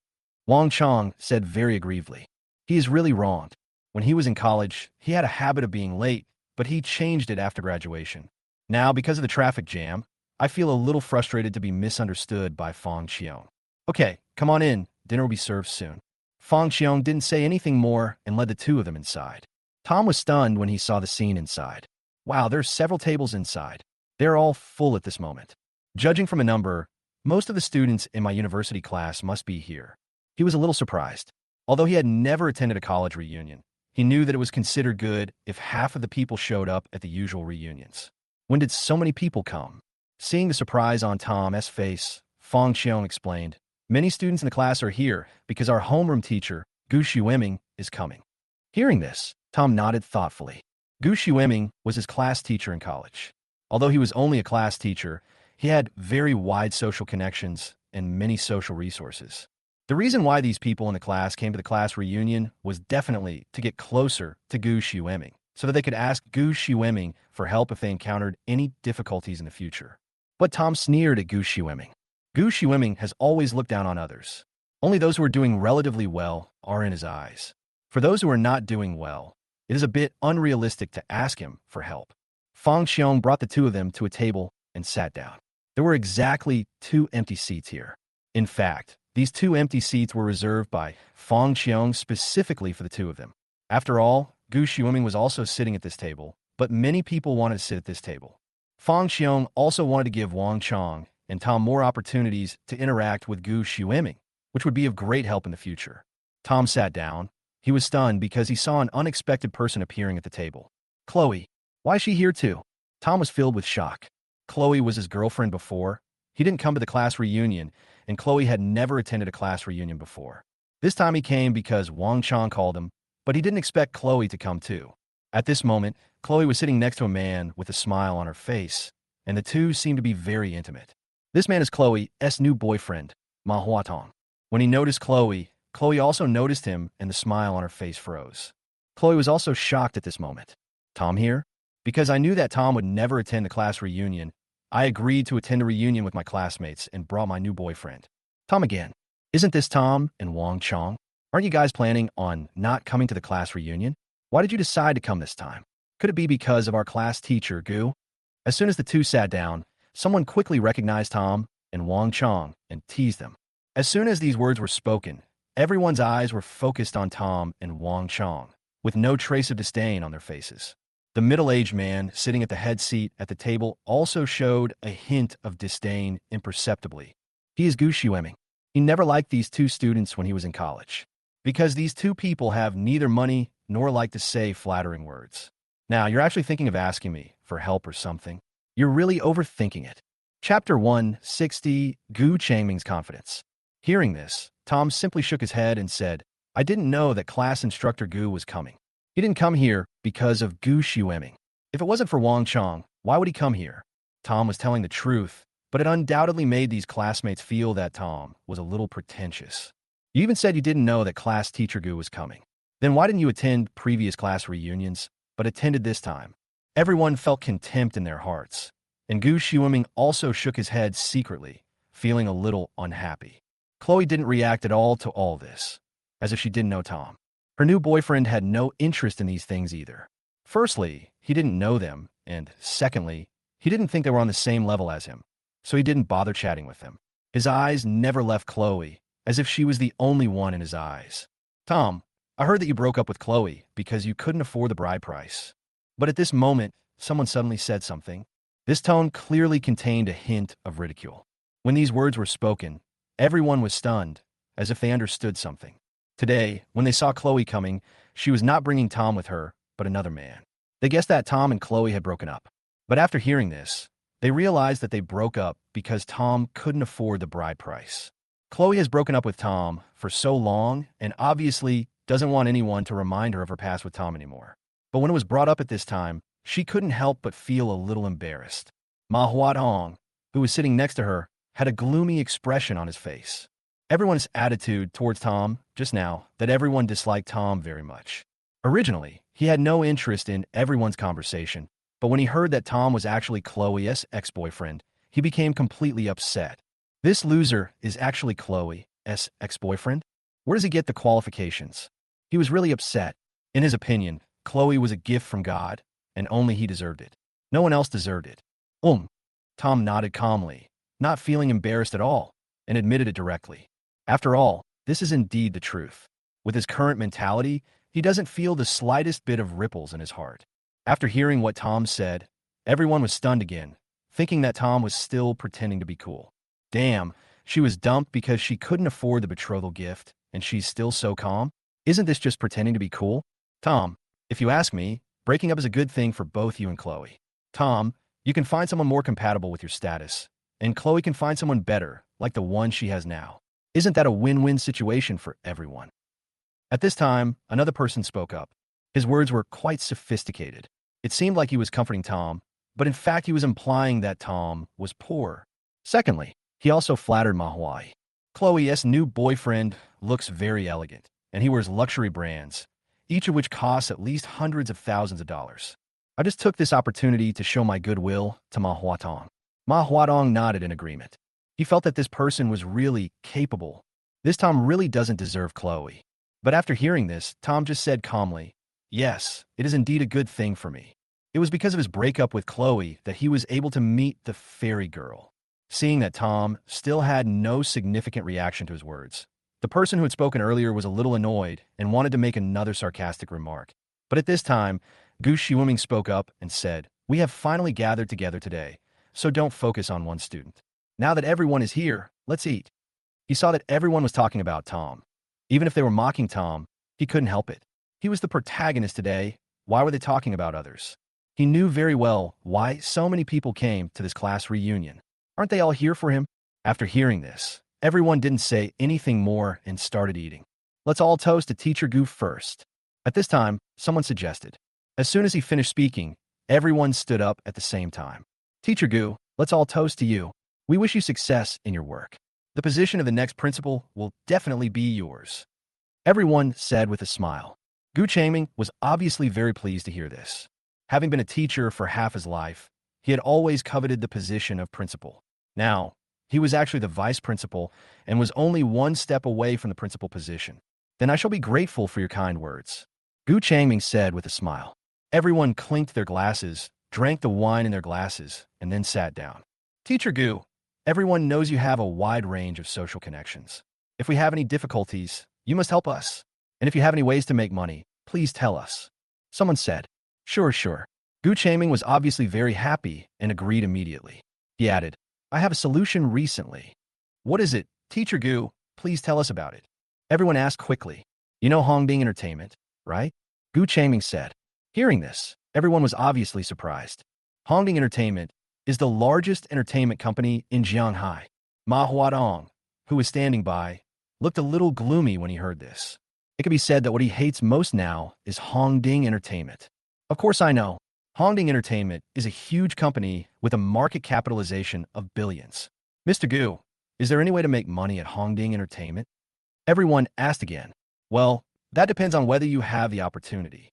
Wang Chong said very aggrievedly. "He is really wronged. When he was in college, he had a habit of being late, but he changed it after graduation. Now, because of the traffic jam, I feel a little frustrated to be misunderstood by Fang Xiong." "Okay, come on in. dinner will be served soon. Fang Xiong didn't say anything more and led the two of them inside. Tom was stunned when he saw the scene inside. Wow, there's several tables inside. They're all full at this moment. Judging from a number, most of the students in my university class must be here. He was a little surprised. Although he had never attended a college reunion, he knew that it was considered good if half of the people showed up at the usual reunions. When did so many people come? Seeing the surprise on Tom's face, Fang Xiong explained, "Many students in the class are here because our homeroom teacher, Gu Xueming, is coming." Hearing this, Tom nodded thoughtfully. Gu Xueming was his class teacher in college. Although he was only a class teacher, he had very wide social connections and many social resources. The reason why these people in the class came to the class reunion was definitely to get closer to Gu Xueming, so that they could ask Gu Xueming for help if they encountered any difficulties in the future. But Tom sneered at Gu Xueming. Gu Xueming has always looked down on others. Only those who are doing relatively well are in his eyes. For those who are not doing well, it is a bit unrealistic to ask him for help. Fang Xiong brought the two of them to a table and sat down. There were exactly 2 empty seats here. In fact, these 2 empty seats were reserved by Fang Xiong specifically for the two of them. After all, Gu Xueming was also sitting at this table, but many people wanted to sit at this table. Fang Xiong also wanted to give Wang Chong and Tom more opportunities to interact with Gu Xueming, which would be of great help in the future. Tom sat down. He was stunned because he saw an unexpected person appearing at the table. Chloe. Why is she here too? Tom was filled with shock. Chloe was his girlfriend before. He didn't come to the class reunion, and Chloe had never attended a class reunion before. This time he came because Wang Chong called him, but he didn't expect Chloe to come too. At this moment, Chloe was sitting next to a man with a smile on her face, and the two seemed to be very intimate. This man is Chloe's new boyfriend, Manhwa. When he noticed Chloe, Chloe also noticed him, and the smile on her face froze. Chloe was also shocked at this moment. Tom here? Because I knew that Tom would never attend the class reunion, I agreed to attend a reunion with my classmates and brought my new boyfriend. Tom again. Isn't this Tom and Wang Chong? Aren't you guys planning on not coming to the class reunion? Why did you decide to come this time? Could it be because of our class teacher, Gu? As soon as the two sat down, someone quickly recognized Tom and Wang Chong and teased them. As soon as these words were spoken, everyone's eyes were focused on Tom and Wang Chong, with no trace of disdain on their faces. The middle-aged man sitting at the head seat at the table also showed a hint of disdain imperceptibly. He is Gu Xueming. He never liked these two students when he was in college, because these two people have neither money nor like to say flattering words. Now, you're actually thinking of asking me for help or something. You're really overthinking it. Chapter 160, Gu Changming's Confidence. Hearing this, Tom simply shook his head and said, I didn't know that class instructor Gu was coming. He didn't come here because of Gu Xueming. If it wasn't for Wang Chong, why would he come here? Tom was telling the truth, but it undoubtedly made these classmates feel that Tom was a little pretentious. You even said you didn't know that class teacher Gu was coming. Then why didn't you attend previous class reunions, but attended this time? Everyone felt contempt in their hearts, and Gu Xueming also shook his head secretly, feeling a little unhappy. Chloe didn't react at all to all this, as if she didn't know Tom. Her new boyfriend had no interest in these things either. Firstly, he didn't know them, and secondly, he didn't think they were on the same level as him, so he didn't bother chatting with them. His eyes never left Chloe, as if she was the only one in his eyes. Tom, I heard that you broke up with Chloe because you couldn't afford the bride price. But at this moment, someone suddenly said something. This tone clearly contained a hint of ridicule. When these words were spoken, everyone was stunned, as if they understood something. Today, when they saw Chloe coming, she was not bringing Tom with her, but another man. They guessed that Tom and Chloe had broken up. But after hearing this, they realized that they broke up because Tom couldn't afford the bride price. Chloe has broken up with Tom for so long and obviously doesn't want anyone to remind her of her past with Tom anymore. But when it was brought up at this time, she couldn't help but feel a little embarrassed. Manhwa, who was sitting next to her, had a gloomy expression on his face. Everyone's attitude towards Tom just now that everyone disliked Tom very much. Originally, he had no interest in everyone's conversation, but when he heard that Tom was actually Chloe's ex-boyfriend, he became completely upset. This loser is actually Chloe's ex-boyfriend? Where does he get the qualifications? He was really upset. In his opinion, Chloe was a gift from God, and only he deserved it. No one else deserved it. Tom nodded calmly, not feeling embarrassed at all, and admitted it directly. After all, This is indeed the truth. With his current mentality, he doesn't feel the slightest bit of ripples in his heart. After hearing what Tom said, everyone was stunned again, thinking that Tom was still pretending to be cool. Damn, she was dumped because she couldn't afford the betrothal gift, and she's still so calm? Isn't this just pretending to be cool? Tom, if you ask me, breaking up is a good thing for both you and Chloe. Tom, you can find someone more compatible with your status, and Chloe can find someone better, like the one she has now. Isn't that a win-win situation for everyone? At this time, another person spoke up. His words were quite sophisticated. It seemed like he was comforting Tom, but in fact he was implying that Tom was poor. Secondly, he also flattered Manhwa. Chloe's new boyfriend looks very elegant, and he wears luxury brands, each of which costs at least hundreds of thousands of dollars. I just took this opportunity to show my goodwill to Manhwa Tong. Manhwa Tong nodded in agreement. He felt that this person was really capable. This Tom really doesn't deserve Chloe. But after hearing this, Tom just said calmly, "Yes, it is indeed a good thing for me." It was because of his breakup with Chloe that he was able to meet the fairy girl. Seeing that Tom still had no significant reaction to his words, the person who had spoken earlier was a little annoyed and wanted to make another sarcastic remark. But at this time, Gu Xiuming spoke up and said, "We have finally gathered together today, so don't focus on one student. Now that everyone is here, let's eat." He saw that everyone was talking about Tom. Even if they were mocking Tom, he couldn't help it. He was the protagonist today. Why were they talking about others? He knew very well why so many people came to this class reunion. Aren't they all here for him? After hearing this, everyone didn't say anything more and started eating. Let's all toast to Teacher Gu first. At this time, someone suggested. As soon as he finished speaking, everyone stood up at the same time. Teacher Gu, let's all toast to you. We wish you success in your work. The position of the next principal will definitely be yours. Everyone said with a smile. Gu Changming was obviously very pleased to hear this. Having been a teacher for half his life, he had always coveted the position of principal. Now, he was actually the vice principal and was only one step away from the principal position. Then I shall be grateful for your kind words. Gu Changming said with a smile. Everyone clinked their glasses, drank the wine in their glasses, and then sat down. Teacher Gu, everyone knows you have a wide range of social connections. If we have any difficulties, you must help us. And if you have any ways to make money, please tell us. Someone said. Sure. Gu Changming was obviously very happy and agreed immediately. He added, I have a solution recently. What is it? Teacher Gu, please tell us about it. Everyone asked quickly. You know Hongding Entertainment, right? Gu Changming said. Hearing this, everyone was obviously surprised. Hongding Entertainment is the largest entertainment company in Jianghai. Ma Huadong, who was standing by, looked a little gloomy when he heard this. It could be said that what he hates most now is Hongding Entertainment. Of course I know. Hongding Entertainment is a huge company with a market capitalization of billions. Mr. Gu, is there any way to make money at Hongding Entertainment? Everyone asked again. Well, that depends on whether you have the opportunity.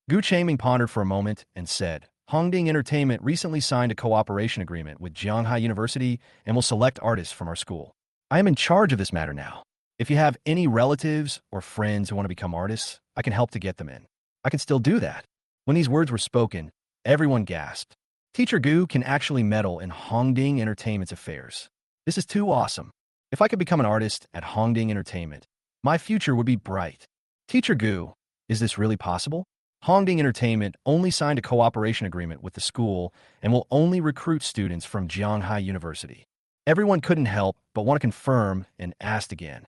Gu Changming pondered for a moment and said, Hongding Entertainment recently signed a cooperation agreement with Jianghai University and will select artists from our school. I am in charge of this matter now. If you have any relatives or friends who want to become artists, I can help to get them in. I can still do that. When these words were spoken, everyone gasped. Teacher Gu can actually meddle in Hongding Entertainment's affairs. This is too awesome. If I could become an artist at Hongding Entertainment, my future would be bright. Teacher Gu, is this really possible? Hongding Entertainment only signed a cooperation agreement with the school and will only recruit students from Jianghai University. Everyone couldn't help but want to confirm and asked again.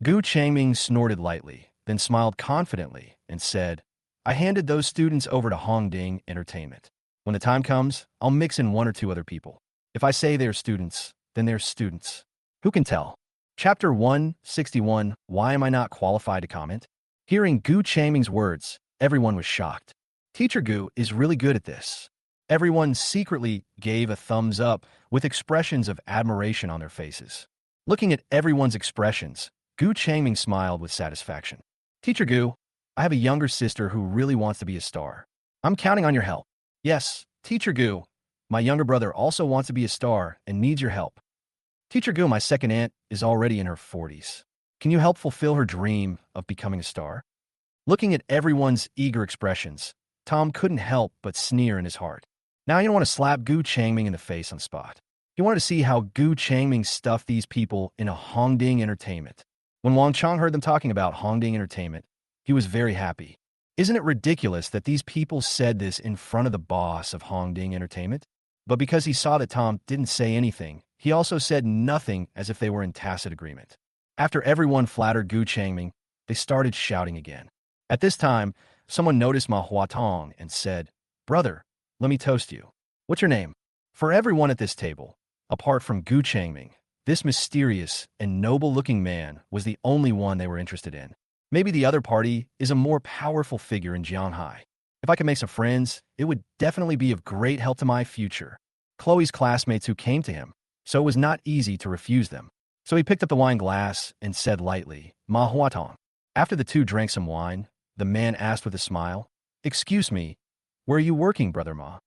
Gu Changming snorted lightly, then smiled confidently and said, I handed those students over to Hongding Entertainment. When the time comes, I'll mix in one or two other people. If I say they're students, then they're students. Who can tell? Chapter 161, Why Am I Not Qualified to Comment? Hearing Gu Changming's words, everyone was shocked. Teacher Gu is really good at this. Everyone secretly gave a thumbs up with expressions of admiration on their faces. Looking at everyone's expressions, Gu Changming smiled with satisfaction. Teacher Gu, I have a younger sister who really wants to be a star. I'm counting on your help. Yes, Teacher Gu, my younger brother also wants to be a star and needs your help. Teacher Gu, my second aunt, is already in her 40s. Can you help fulfill her dream of becoming a star? Looking at everyone's eager expressions, Tom couldn't help but sneer in his heart. Now he didn't want to slap Gu Changming in the face on the spot. He wanted to see how Gu Changming stuffed these people in a Hongding Entertainment. When Wang Chong heard them talking about Hongding Entertainment, he was very happy. Isn't it ridiculous that these people said this in front of the boss of Hongding Entertainment? But because he saw that Tom didn't say anything, he also said nothing as if they were in tacit agreement. After everyone flattered Gu Changming, they started shouting again. At this time, someone noticed Manhwa Tong and said, "Brother, let me toast you. What's your name?" For everyone at this table, apart from Gu Changming, this mysterious and noble-looking man was the only one they were interested in. Maybe the other party is a more powerful figure in Jianghai. If I could make some friends, it would definitely be of great help to my future. Chloe's classmates who came to him, so it was not easy to refuse them. So he picked up the wine glass and said lightly, "Ma Huatong." After the two drank some wine, the man asked with a smile, "Excuse me, where are you working, Brother Ma?"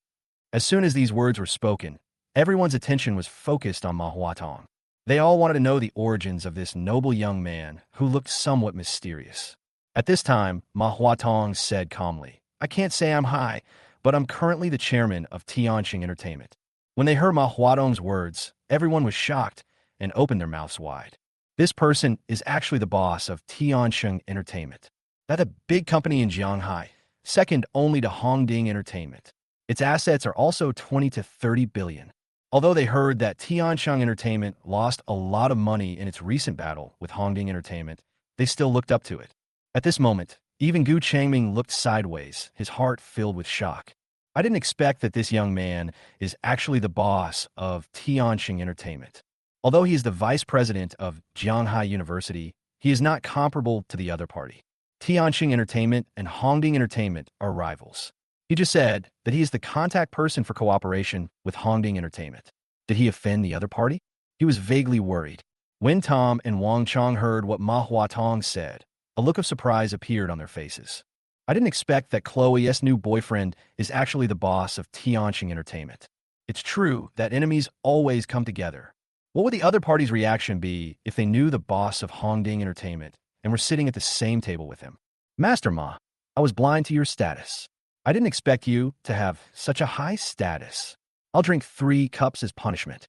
As soon as these words were spoken, everyone's attention was focused on Ma Huatong. They all wanted to know the origins of this noble young man who looked somewhat mysterious. At this time, Ma Huatong said calmly, "I can't say I'm high, but I'm currently the chairman of Tianqing Entertainment." When they heard Ma Huatong's words, everyone was shocked and opened their mouths wide. This person is actually the boss of Tianqing Entertainment. That's a big company in Jianghai, second only to Hongding Entertainment. Its assets are also 20 to 30 billion. Although they heard that Tianqing Entertainment lost a lot of money in its recent battle with Hongding Entertainment, they still looked up to it. At this moment, even Gu Changming looked sideways, his heart filled with shock. I didn't expect that this young man is actually the boss of Tianqing Entertainment. Although he is the vice president of Jianghai University, he is not comparable to the other party. Tianqing Entertainment and Hongding Entertainment are rivals. He just said that he is the contact person for cooperation with Hongding Entertainment. Did he offend the other party? He was vaguely worried. When Tom and Wang Chong heard what Ma Huatong said, a look of surprise appeared on their faces. I didn't expect that Chloe's new boyfriend is actually the boss of Tianqing Entertainment. It's true that enemies always come together. What would the other party's reaction be if they knew the boss of Hongding Entertainment and were sitting at the same table with him? "Master Ma, I was blind to your status. I didn't expect you to have such a high status. I'll drink 3 cups as punishment."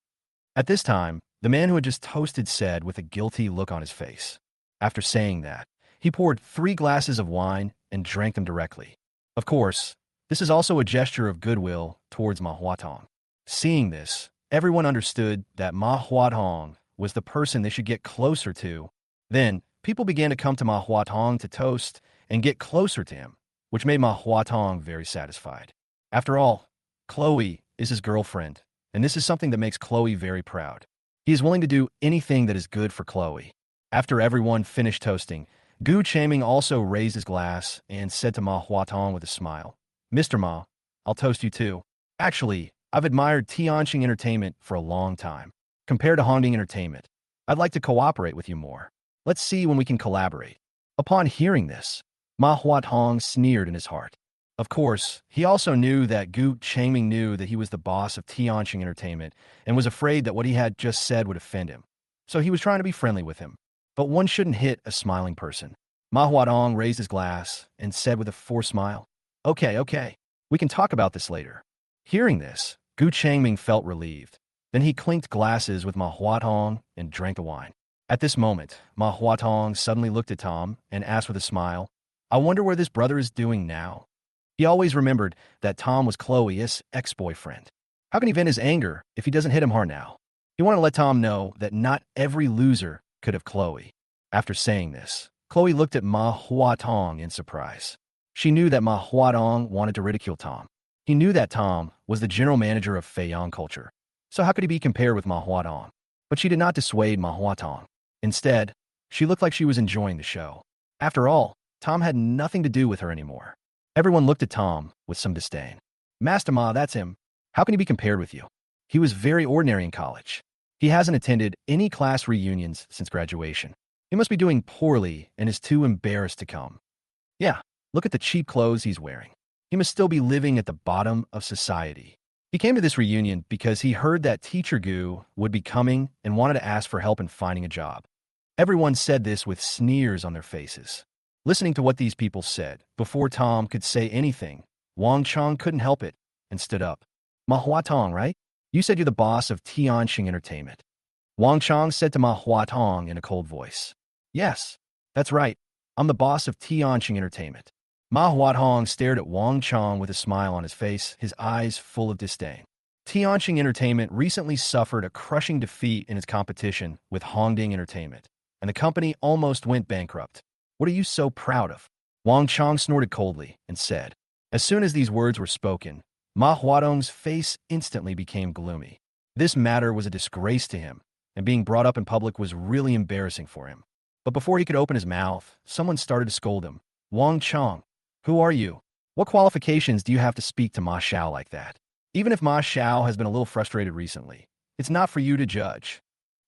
At this time, the man who had just toasted said with a guilty look on his face. After saying that, he poured 3 glasses of wine and drank them directly. Of course, this is also a gesture of goodwill towards Ma Huatong. Seeing this, everyone understood that Ma Huatong was the person they should get closer to. Then, people began to come to Ma Huatong to toast and get closer to him, which made Ma Huatong very satisfied. After all, Chloe is his girlfriend, and this is something that makes Chloe very proud. He is willing to do anything that is good for Chloe. After everyone finished toasting, Gu Changming also raised his glass and said to Ma Huatong with a smile, "Mr. Ma, I'll toast you too. Actually, I've admired Tianqing Entertainment for a long time. Compared to Hongding Entertainment, I'd like to cooperate with you more. Let's see when we can collaborate." Upon hearing this, Ma Huatong sneered in his heart. Of course, he also knew that Gu Changming knew that he was the boss of Tianqing Entertainment and was afraid that what he had just said would offend him. So he was trying to be friendly with him. But one shouldn't hit a smiling person. Ma Huatong raised his glass and said with a forced smile, Okay, we can talk about this later." Hearing this, Gu Changming felt relieved. Then he clinked glasses with Ma Huatong and drank the wine. At this moment, Ma Huatong suddenly looked at Tom and asked with a smile, "I wonder where this brother is doing now." He always remembered that Tom was Chloe's ex-boyfriend. How can he vent his anger if he doesn't hit him hard now? He wanted to let Tom know that not every loser could have Chloe. After saying this, Chloe looked at Ma Huatong in surprise. She knew that Ma Huatong wanted to ridicule Tom. He knew that Tom was the general manager of Feiyang culture, so how could he be compared with Ma Huatong? But she did not dissuade Ma Huatong. Instead, she looked like she was enjoying the show. After all, Tom had nothing to do with her anymore. Everyone looked at Tom with some disdain. "Master Ma, that's him. How can he be compared with you? He was very ordinary in college. He hasn't attended any class reunions since graduation. He must be doing poorly and is too embarrassed to come. Yeah, look at the cheap clothes he's wearing. He must still be living at the bottom of society." He came to this reunion because he heard that Teacher Gu would be coming and wanted to ask for help in finding a job. Everyone said this with sneers on their faces. Listening to what these people said, before Tom could say anything, Wang Chong couldn't help it and stood up. "Ma Huatong, right? You said you're the boss of Tianqing Entertainment." Wang Chong said to Ma Huatong in a cold voice. Yes, that's right. I'm the boss of Tianqing Entertainment. Ma Huathong stared at Wang Chong with a smile on his face, his eyes full of disdain. Tianqing Entertainment recently suffered a crushing defeat in its competition with Hongding Entertainment, and the company almost went bankrupt. What are you so proud of? Wang Chong snorted coldly and said. As soon as these words were spoken, Ma Huatong's face instantly became gloomy. This matter was a disgrace to him, and being brought up in public was really embarrassing for him. But before he could open his mouth, someone started to scold him. Wang Chong, who are you? What qualifications do you have to speak to Ma Xiao like that? Even if Ma Xiao has been a little frustrated recently, it's not for you to judge.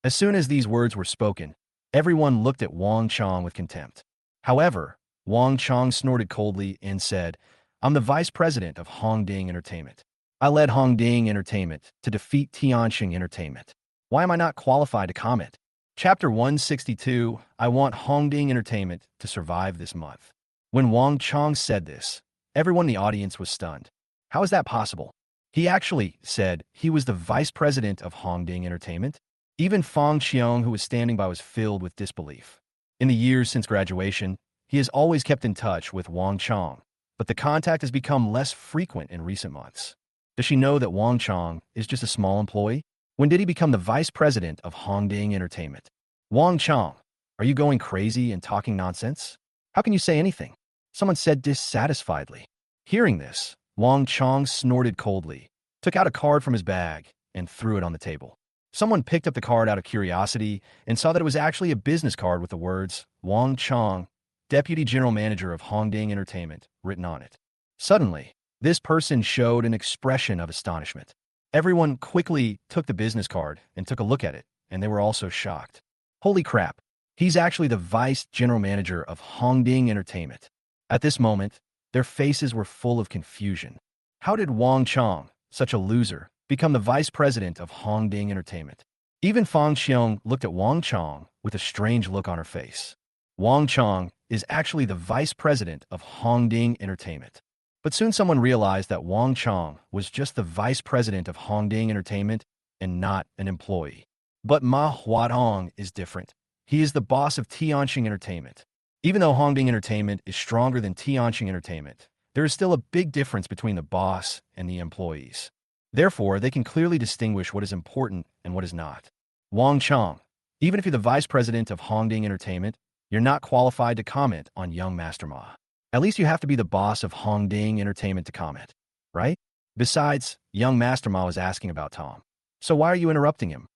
As soon as these words were spoken, everyone looked at Wang Chong with contempt. However, Wang Chong snorted coldly and said, I'm the vice president of Hongding Entertainment. I led Hongding Entertainment to defeat Tianqing Entertainment. Why am I not qualified to comment? Chapter 162, I want Hongding Entertainment to survive this month. When Wang Chong said this, everyone in the audience was stunned. How is that possible? He actually said he was the vice president of Hongding Entertainment. Even Fang Qiong, who was standing by, was filled with disbelief. In the years since graduation, he has always kept in touch with Wang Chong, but the contact has become less frequent in recent months. Does she know that Wang Chong is just a small employee? When did he become the vice president of Hongding Entertainment? Wang Chong, are you going crazy and talking nonsense? How can you say anything? Someone said dissatisfiedly. Hearing this, Wang Chong snorted coldly, took out a card from his bag, and threw it on the table. Someone picked up the card out of curiosity and saw that it was actually a business card with the words, Wang Chong, Deputy General Manager of Hongding Entertainment, written on it. Suddenly, this person showed an expression of astonishment. Everyone quickly took the business card and took a look at it, and they were also shocked. Holy crap, he's actually the Vice General Manager of Hongding Entertainment. At this moment, their faces were full of confusion. How did Wang Chong, such a loser, become the Vice President of Hongding Entertainment? Even Fang Qiong looked at Wang Chong with a strange look on her face. Wang Chong is actually the Vice President of Hongding Entertainment. But soon someone realized that Wang Chong was just the vice president of Hongding Entertainment and not an employee. But Ma Huatong is different. He is the boss of Tianqing Entertainment. Even though Hongding Entertainment is stronger than Tianqing Entertainment, there is still a big difference between the boss and the employees. Therefore, they can clearly distinguish what is important and what is not. Wang Chong, even if you're the vice president of Hongding Entertainment, you're not qualified to comment on young Master Ma. At least you have to be the boss of Hongding Entertainment to comment, right? Besides, young Master Ma was asking about Tom. So why are you interrupting him?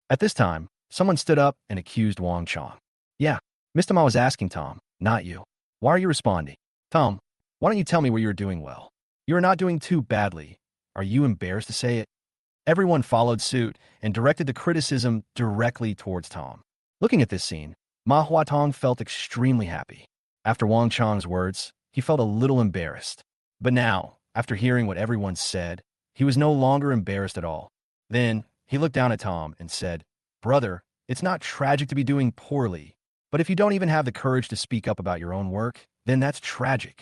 At this time, someone stood up and accused Wang Chong. Yeah, Mr. Ma was asking Tom, not you. Why are you responding? Tom, why don't you tell me where you're doing well? You are not doing too badly. Are you embarrassed to say it? Everyone followed suit and directed the criticism directly towards Tom. Looking at this scene, Ma Huatong felt extremely happy. After Wang Chong's words, he felt a little embarrassed. But now, after hearing what everyone said, he was no longer embarrassed at all. Then, he looked down at Tom and said, Brother, it's not tragic to be doing poorly, but if you don't even have the courage to speak up about your own work, then that's tragic.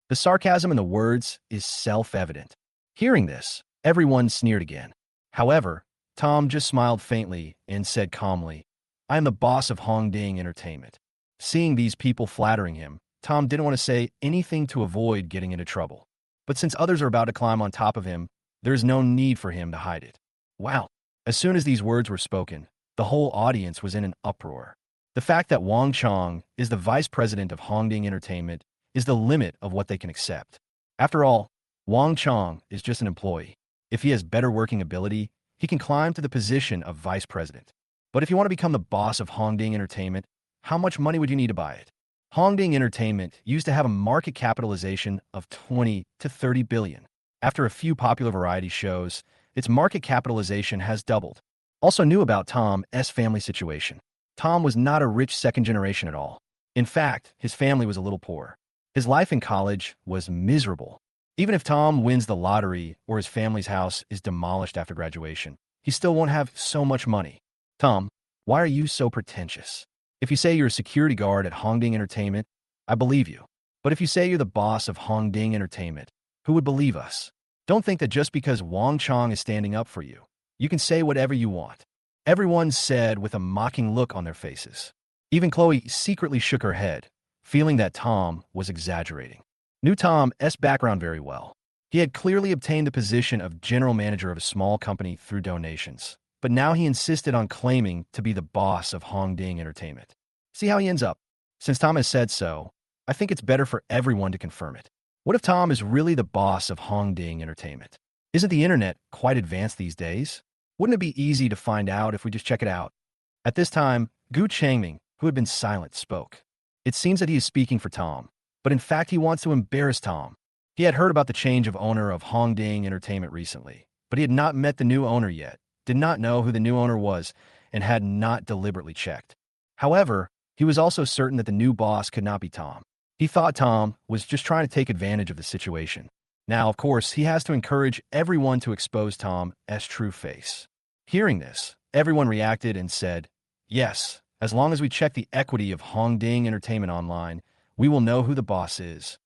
The sarcasm in the words is self-evident. Hearing this, everyone sneered again. However, Tom just smiled faintly and said calmly, I am the boss of Hongding Entertainment. Seeing these people flattering him, Tom didn't want to say anything to avoid getting into trouble. But since others are about to climb on top of him, there is no need for him to hide it. Wow. As soon as these words were spoken, the whole audience was in an uproar. The fact that Wang Chong is the vice president of Hongding Entertainment is the limit of what they can accept. After all, Wang Chong is just an employee. If he has better working ability, he can climb to the position of vice president. But if you want to become the boss of Hongding Entertainment, how much money would you need to buy it? Hongding Entertainment used to have a market capitalization of 20 to 30 billion. After a few popular variety shows, its market capitalization has doubled. Also knew about Tom's family situation. Tom was not a rich second generation at all. In fact, his family was a little poor. His life in college was miserable. Even if Tom wins the lottery or his family's house is demolished after graduation, he still won't have so much money. Tom, why are you so pretentious? If you say you're a security guard at Hongding Entertainment, I believe you. But if you say you're the boss of Hongding Entertainment, who would believe us? Don't think that just because Wang Chong is standing up for you, you can say whatever you want. Everyone said with a mocking look on their faces. Even Chloe secretly shook her head, feeling that Tom was exaggerating. Knew Tom's background very well. He had clearly obtained the position of general manager of a small company through donations, but now he insisted on claiming to be the boss of Hongding Entertainment. See how he ends up. Since Tom has said so, I think it's better for everyone to confirm it. What if Tom is really the boss of Hongding Entertainment? Isn't the internet quite advanced these days? Wouldn't it be easy to find out if we just check it out? At this time, Gu Changming, who had been silent, spoke. It seems that he is speaking for Tom, but in fact he wants to embarrass Tom. He had heard about the change of owner of Hongding Entertainment recently, but he had not met the new owner yet, did not know who the new owner was, and had not deliberately checked. However, he was also certain that the new boss could not be Tom. He thought Tom was just trying to take advantage of the situation. Now, of course, he has to encourage everyone to expose Tom's true face. Hearing this, everyone reacted and said, yes, as long as we check the equity of Hongding Entertainment online, we will know who the boss is.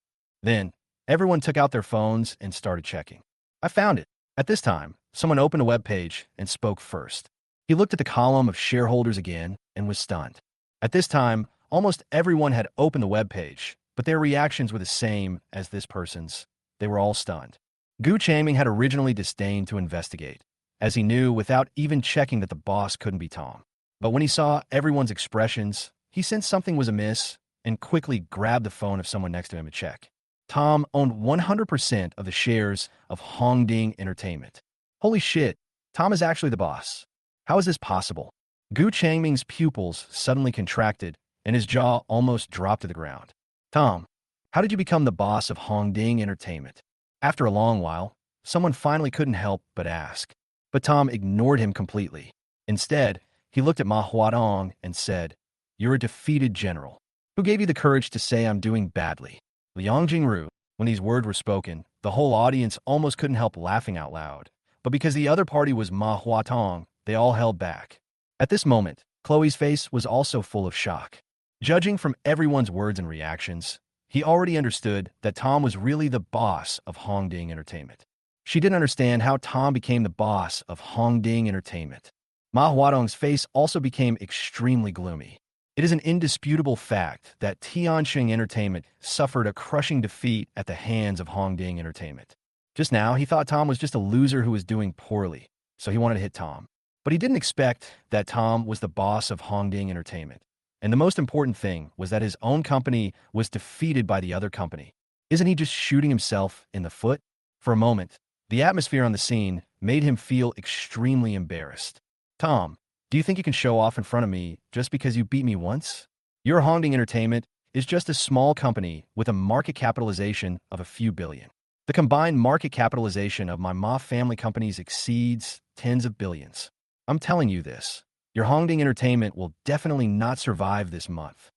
Then, everyone took out their phones and started checking. I found it. At this time, someone opened a web page and spoke first. He looked at the column of shareholders again and was stunned. At this time, almost everyone had opened the web page, but their reactions were the same as this person's. They were all stunned. Gu Changming had originally disdained to investigate, as he knew without even checking that the boss couldn't be Tom. But when he saw everyone's expressions, he sensed something was amiss and quickly grabbed the phone of someone next to him to check. Tom owned 100% of the shares of Hongding Entertainment. Holy shit, Tom is actually the boss. How is this possible? Gu Changming's pupils suddenly contracted and his jaw almost dropped to the ground. Tom, how did you become the boss of Hongding Entertainment? After a long while, someone finally couldn't help but ask. But Tom ignored him completely. Instead, he looked at Manhwa and said, "You're a defeated general. Who gave you the courage to say I'm doing badly?" Liang Jingru, when these words were spoken, the whole audience almost couldn't help laughing out loud. But because the other party was Manhwa, they all held back. At this moment, Chloe's face was also full of shock. Judging from everyone's words and reactions, he already understood that Tom was really the boss of Hongding Entertainment. She didn't understand how Tom became the boss of Hongding Entertainment. Ma Huadong's face also became extremely gloomy. It is an indisputable fact that Tianxing Entertainment suffered a crushing defeat at the hands of Hongding Entertainment. Just now, he thought Tom was just a loser who was doing poorly, so he wanted to hit Tom. But he didn't expect that Tom was the boss of Hongding Entertainment. And the most important thing was that his own company was defeated by the other company. Isn't he just shooting himself in the foot? For a moment, the atmosphere on the scene made him feel extremely embarrassed. Tom, do you think you can show off in front of me just because you beat me once? Your Hongding Entertainment is just a small company with a market capitalization of a few billion. The combined market capitalization of my Ma family companies exceeds tens of billions. I'm telling you this. Your Hongding Entertainment will definitely not survive this month.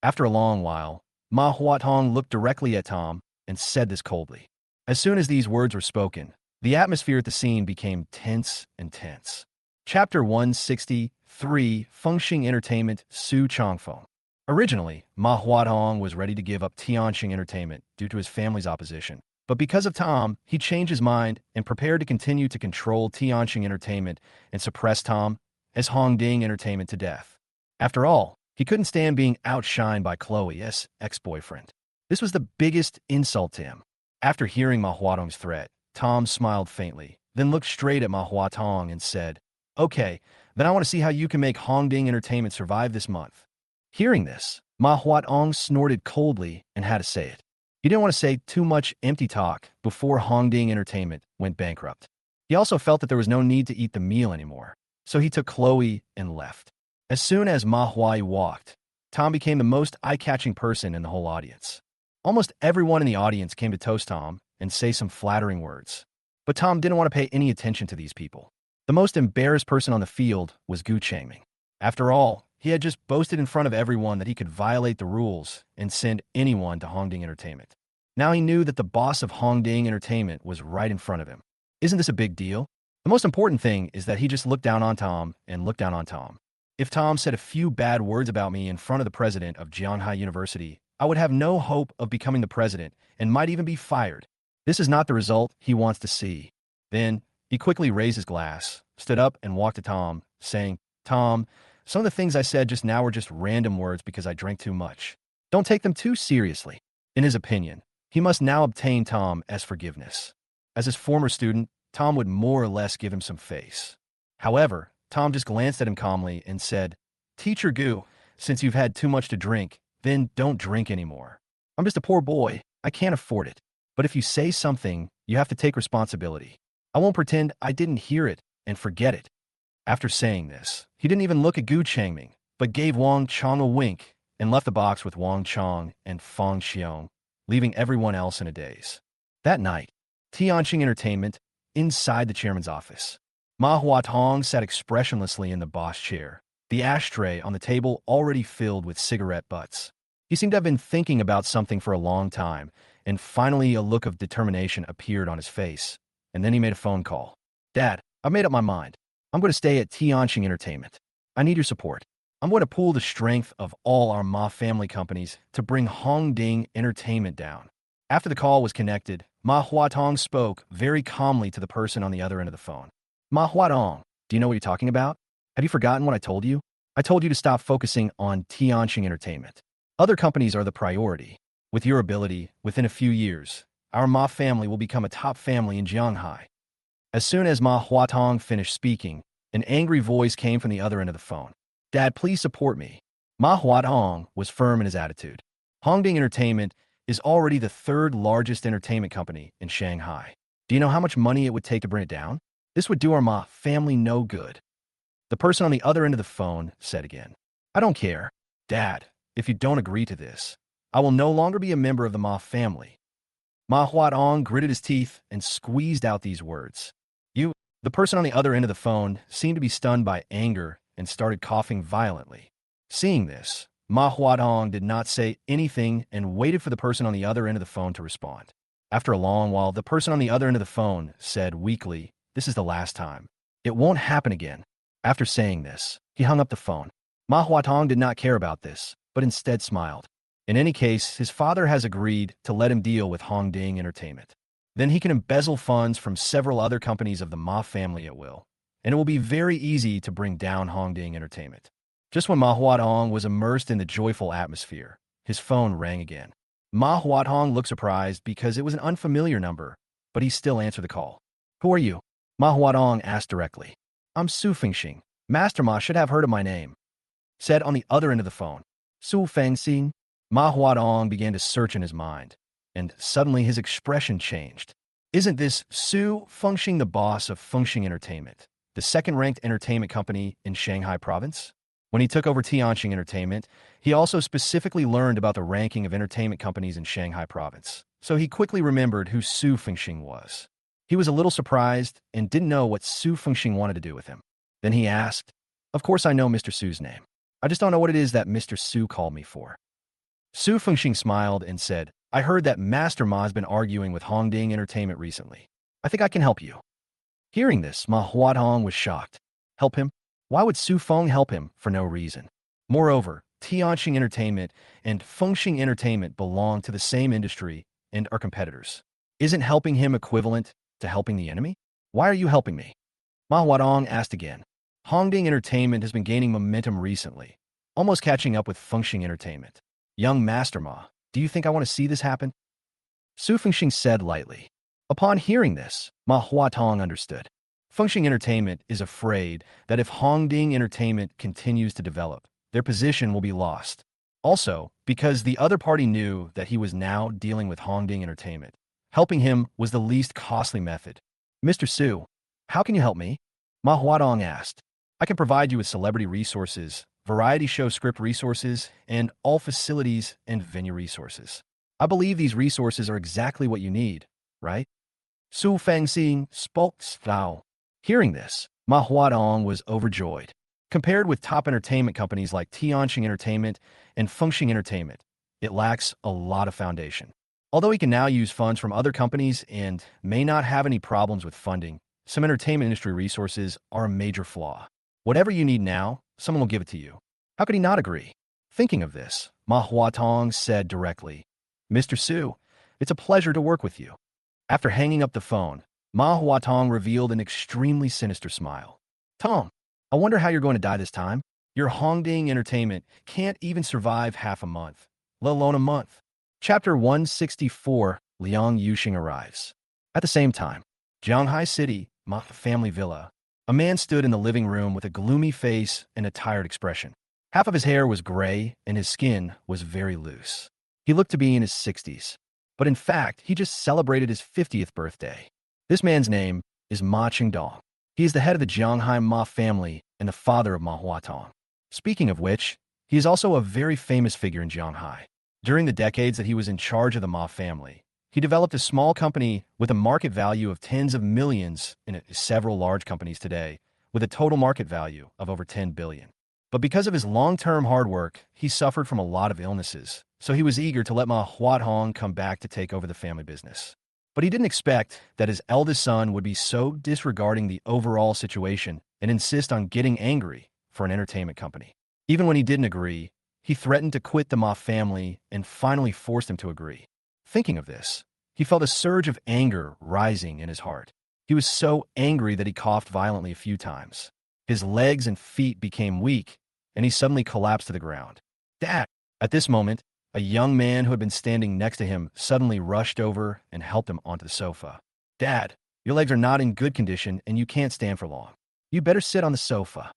After a long while, Ma Huatong looked directly at Tom and said this coldly. As soon as these words were spoken, the atmosphere at the scene became tense and tense. Chapter 163, Fengxing Entertainment, Su Changfeng. Originally, Ma Huatong was ready to give up Tianxing Entertainment due to his family's opposition. But because of Tom, he changed his mind and prepared to continue to control Tianxing Entertainment and suppress Tom as Hongding Entertainment to death. After all, he couldn't stand being outshined by Chloe's ex-boyfriend. This was the biggest insult to him. After hearing Ma Huatong's threat, Tom smiled faintly, then looked straight at Ma Huatong and said, "Okay, then I want to see how you can make Hongding Entertainment survive this month." Hearing this, Ma Huatong snorted coldly and had to say it. He didn't want to say too much empty talk before Hongding Entertainment went bankrupt. He also felt that there was no need to eat the meal anymore, so he took Chloe and left. As soon as Ma Huai walked, Tom became the most eye-catching person in the whole audience. Almost everyone in the audience came to toast Tom and say some flattering words. But Tom didn't want to pay any attention to these people. The most embarrassed person on the field was Gu Changming. After all, he had just boasted in front of everyone that he could violate the rules and send anyone to Hongding Entertainment. Now he knew that the boss of Hongding Entertainment was right in front of him. Isn't this a big deal? The most important thing is that he just looked down on Tom and looked down on Tom. If Tom said a few bad words about me in front of the president of Jianhai University, I would have no hope of becoming the president and might even be fired. This is not the result he wants to see. Then, he quickly raised his glass, stood up and walked to Tom, saying, "Tom, Some of the things I said just now were just random words because I drank too much. Don't take them too seriously. In his opinion, he must now obtain Tom as forgiveness. As his former student, Tom would more or less give him some face. However, Tom just glanced at him calmly and said, Teacher Gu, since you've had too much to drink, then don't drink anymore. I'm just a poor boy. I can't afford it. But if you say something, you have to take responsibility. I won't pretend I didn't hear it and forget it. After saying this, he didn't even look at Gu Changming, but gave Wang Chong a wink and left the box with Wang Chong and Fang Xiong, leaving everyone else in a daze. That night, Tianqing Entertainment, inside the chairman's office. Manhwa Tong sat expressionlessly in the boss chair, the ashtray on the table already filled with cigarette butts. He seemed to have been thinking about something for a long time, and finally a look of determination appeared on his face, and then he made a phone call. Dad, I've made up my mind. I'm going to stay at Tianqing Entertainment. I need your support. I'm going to pool the strength of all our Ma family companies to bring Hongding Entertainment down. After the call was connected, Ma Huatong spoke very calmly to the person on the other end of the phone. Ma Huatong, do you know what you're talking about? Have you forgotten what I told you? I told you to stop focusing on Tianqing Entertainment. Other companies are the priority. With your ability, within a few years, our Ma family will become a top family in Jianghai. As soon as Ma Huatong finished speaking, an angry voice came from the other end of the phone. Dad, please support me. Ma Huatong was firm in his attitude. Hongding Entertainment is already the third largest entertainment company in Shanghai. Do you know how much money it would take to bring it down? This would do our Ma family no good. The person on the other end of the phone said again, I don't care. Dad, if you don't agree to this, I will no longer be a member of the Ma family. Ma Huatong gritted his teeth and squeezed out these words. The person on the other end of the phone seemed to be stunned by anger and started coughing violently. Seeing this, Ma Huatong did not say anything and waited for the person on the other end of the phone to respond. After a long while, the person on the other end of the phone said weakly, This is the last time. It won't happen again. After saying this, he hung up the phone. Ma Huatong did not care about this, but instead smiled. In any case, his father has agreed to let him deal with Hongding Entertainment. Then he can embezzle funds from several other companies of the Ma family at will, and it will be very easy to bring down Hongding Entertainment. Just when Ma Huatong was immersed in the joyful atmosphere, his phone rang again. Ma Huatong looked surprised because it was an unfamiliar number, but he still answered the call. Who are you? Ma Huatong asked directly. I'm Su Fengxing. Master Ma should have heard of my name. Said on the other end of the phone. Su Fengxing. Ma Huatong began to search in his mind, and suddenly his expression changed. Isn't this Su Fengxing the boss of Fengxing Entertainment, the second-ranked entertainment company in Shanghai province? When he took over Tianqing Entertainment, he also specifically learned about the ranking of entertainment companies in Shanghai province, so he quickly remembered who Su Fengxing was. He was a little surprised and didn't know what Su Fengxing wanted to do with him. Then he asked, Of course I know Mr. Su's name. I just don't know what it is that Mr. Su called me for. Su Fengxing smiled and said, I heard that Master Ma has been arguing with Hongding Entertainment recently. I think I can help you. Hearing this, Ma Huatong was shocked. Help him? Why would Su Feng help him for no reason? Moreover, Tianqing Entertainment and Fengxing Entertainment belong to the same industry and are competitors. Isn't helping him equivalent to helping the enemy? Why are you helping me? Ma Huatong asked again. Hongding Entertainment has been gaining momentum recently, almost catching up with Fengxing Entertainment. Young Master Ma, do you think I want to see this happen? Su Fengxing said lightly. Upon hearing this, Ma Huatong understood. Fengxing Entertainment is afraid that if Hongding Entertainment continues to develop, their position will be lost. Also, because the other party knew that he was now dealing with Hongding Entertainment, helping him was the least costly method. Mr. Su, how can you help me? Ma Huatong asked. I can provide you with celebrity resources, variety show script resources, and all facilities and venue resources. I believe these resources are exactly what you need, right? Su Fengxing spoke style. Hearing this, Ma Huatong was overjoyed. Compared with top entertainment companies like Tianqing Entertainment and Fengxing Entertainment, it lacks a lot of foundation. Although he can now use funds from other companies and may not have any problems with funding, some entertainment industry resources are a major flaw. Whatever you need now, someone will give it to you. How could he not agree? Thinking of this, Ma Huatong said directly, Mr. Su, it's a pleasure to work with you. After hanging up the phone, Ma Huatong revealed an extremely sinister smile. Tom, I wonder how you're going to die this time. Your Hongding Entertainment can't even survive half a month, let alone a month. Chapter 164, Liang Yuxing arrives. At the same time, Jianghai City, Ma family villa. A man stood in the living room with a gloomy face and a tired expression. Half of his hair was gray and his skin was very loose. He looked to be in his 60s, but in fact, he just celebrated his 50th birthday. This man's name is Ma Qingdong. He is the head of the Jianghai Ma family and the father of Manhua Tong. Speaking of which, he is also a very famous figure in Jianghai. During the decades that he was in charge of the Ma family, he developed a small company with a market value of tens of millions and several large companies today with a total market value of over 10 billion. But because of his long-term hard work, he suffered from a lot of illnesses, so he was eager to let Ma Huatong come back to take over the family business. But he didn't expect that his eldest son would be so disregarding the overall situation and insist on getting angry for an entertainment company. Even when he didn't agree, he threatened to quit the Ma family and finally forced him to agree. Thinking of this, he felt a surge of anger rising in his heart. He was so angry that he coughed violently a few times. His legs and feet became weak, and he suddenly collapsed to the ground. Dad! At this moment, a young man who had been standing next to him suddenly rushed over and helped him onto the sofa. Dad, your legs are not in good condition and you can't stand for long. You better sit on the sofa.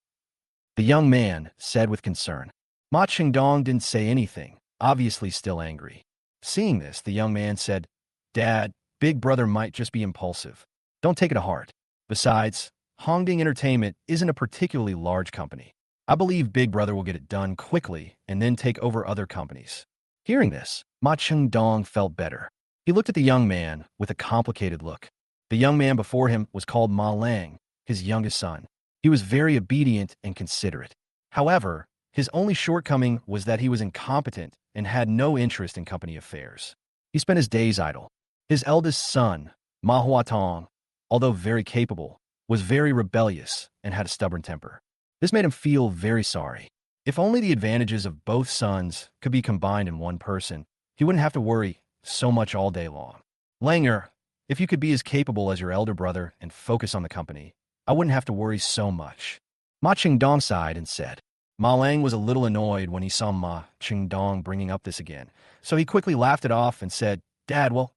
The young man said with concern. Ma Qingdong didn't say anything, obviously still angry. Seeing this, the young man said, Dad, Big Brother might just be impulsive. Don't take it to heart. Besides, Hongding Entertainment isn't a particularly large company. I believe Big Brother will get it done quickly and then take over other companies. Hearing this, Ma Qingdong felt better. He looked at the young man with a complicated look. The young man before him was called Ma Lang, his youngest son. He was very obedient and considerate. However, his only shortcoming was that he was incompetent and had no interest in company affairs. He spent his days idle. His eldest son, Ma Huatong, although very capable, was very rebellious and had a stubborn temper. This made him feel very sorry. If only the advantages of both sons could be combined in one person, he wouldn't have to worry so much all day long. Langer, if you could be as capable as your elder brother and focus on the company, I wouldn't have to worry so much. Ma Qingdong sighed and said. Ma Lang was a little annoyed when he saw Ma Qingdong bringing up this again, so he quickly laughed it off and said, Dad, well,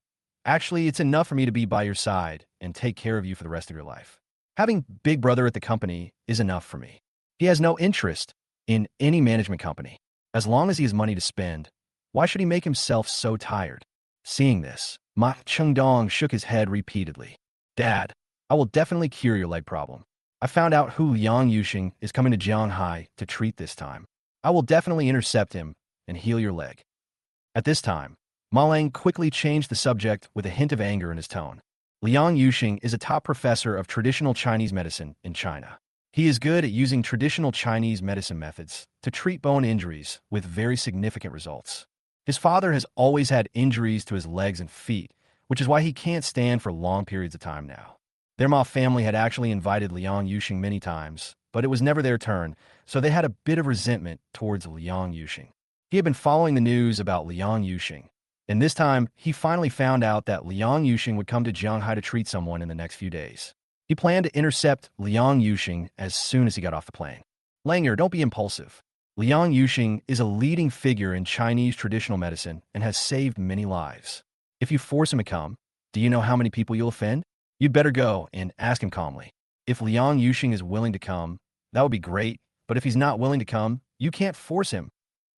actually, it's enough for me to be by your side and take care of you for the rest of your life. Having Big Brother at the company is enough for me. He has no interest in any management company. As long as he has money to spend, why should he make himself so tired? Seeing this, Ma Qingdong shook his head repeatedly. Dad, I will definitely cure your leg problem. I found out who Liang Yuxing is coming to Jianghai to treat this time. I will definitely intercept him and heal your leg. At this time, Ma Lang quickly changed the subject with a hint of anger in his tone. Liang Yuxing is a top professor of traditional Chinese medicine in China. He is good at using traditional Chinese medicine methods to treat bone injuries with very significant results. His father has always had injuries to his legs and feet, which is why he can't stand for long periods of time now. Their Ma family had actually invited Liang Yuxing many times, but it was never their turn, so they had a bit of resentment towards Liang Yuxing. He had been following the news about Liang Yuxing, and this time he finally found out that Liang Yuxing would come to Jianghai to treat someone in the next few days. He planned to intercept Liang Yuxing as soon as he got off the plane. Langer, don't be impulsive. Liang Yuxing is a leading figure in Chinese traditional medicine and has saved many lives. If you force him to come, do you know how many people you'll offend? You'd better go and ask him calmly. If Liang Yuxing is willing to come, that would be great, but if he's not willing to come, you can't force him.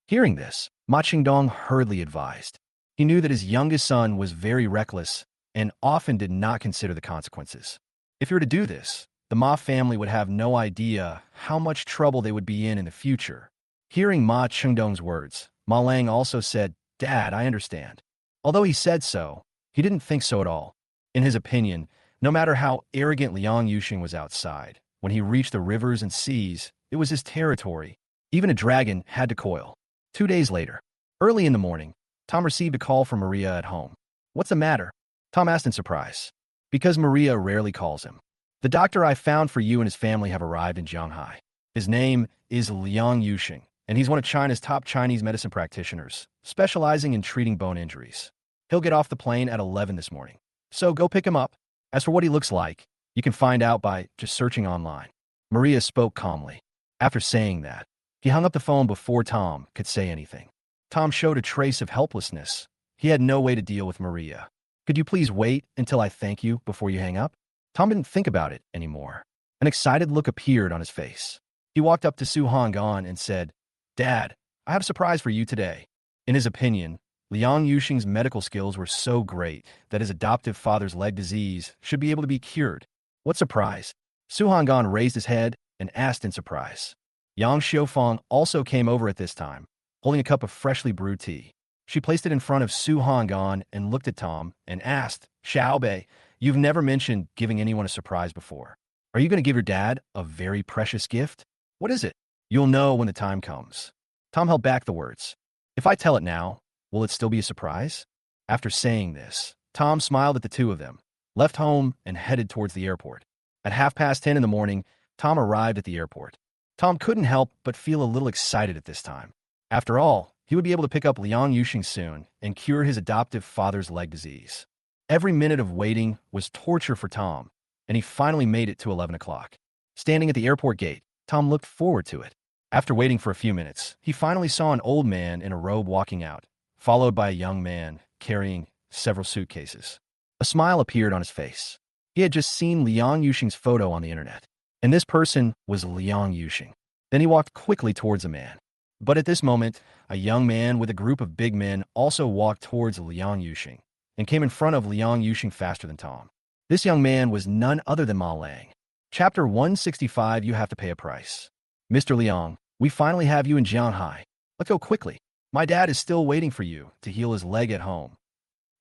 Hearing this, Ma Qingdong hurriedly advised. He knew that his youngest son was very reckless and often did not consider the consequences. If he were to do this, the Ma family would have no idea how much trouble they would be in the future. Hearing Ma Qingdong's words, Ma Lang also said, Dad, I understand. Although he said so, he didn't think so at all. In his opinion, no matter how arrogant Liang Yuxing was outside, when he reached the rivers and seas, it was his territory. Even a dragon had to coil. 2 days later, early in the morning, Tom received a call from Maria at home. What's the matter? Tom asked in surprise. Because Maria rarely calls him. The doctor I found for you and his family have arrived in Jianghai. His name is Liang Yuxing, and he's one of China's top Chinese medicine practitioners, specializing in treating bone injuries. He'll get off the plane at 11 this morning. So go pick him up. As for what he looks like, you can find out by just searching online. Maria spoke calmly. After saying that, He hung up the phone before Tom could say anything. Tom showed a trace of helplessness. He had no way to deal with Maria. Could you please wait until I thank you before you hang up? Tom didn't think about it anymore. An excited look appeared on his face. He walked up to Su Honggan and said, Dad, I have a surprise for you today. In his opinion, Liang Yuxing's medical skills were so great that his adoptive father's leg disease should be able to be cured. What surprise? Su Honggan raised his head and asked in surprise. Yang Xiaofeng also came over at this time, holding a cup of freshly brewed tea. She placed it in front of Su Honggan and looked at Tom and asked, Xiaobei, you've never mentioned giving anyone a surprise before. Are you going to give your dad a very precious gift? What is it? You'll know when the time comes. Tom held back the words. If I tell it now, will it still be a surprise? After saying this, Tom smiled at the two of them, left home, and headed towards the airport. At 10:30 in the morning, Tom arrived at the airport. Tom couldn't help but feel a little excited at this time. After all, he would be able to pick up Liang Yuxing soon and cure his adoptive father's leg disease. Every minute of waiting was torture for Tom, and he finally made it to 11 o'clock. Standing at the airport gate, Tom looked forward to it. After waiting for a few minutes, he finally saw an old man in a robe walking out, followed by a young man carrying several suitcases. A smile appeared on his face. He had just seen Liang Yuxing's photo on the internet, and this person was Liang Yuxing. Then he walked quickly towards the man. But at this moment, a young man with a group of big men also walked towards Liang Yuxing and came in front of Liang Yuxing faster than Tom. This young man was none other than Ma Lang. Chapter 165, You Have to Pay a Price. Mr. Liang, we finally have you in Jianhai. Let's go quickly. My dad is still waiting for you to heal his leg at home.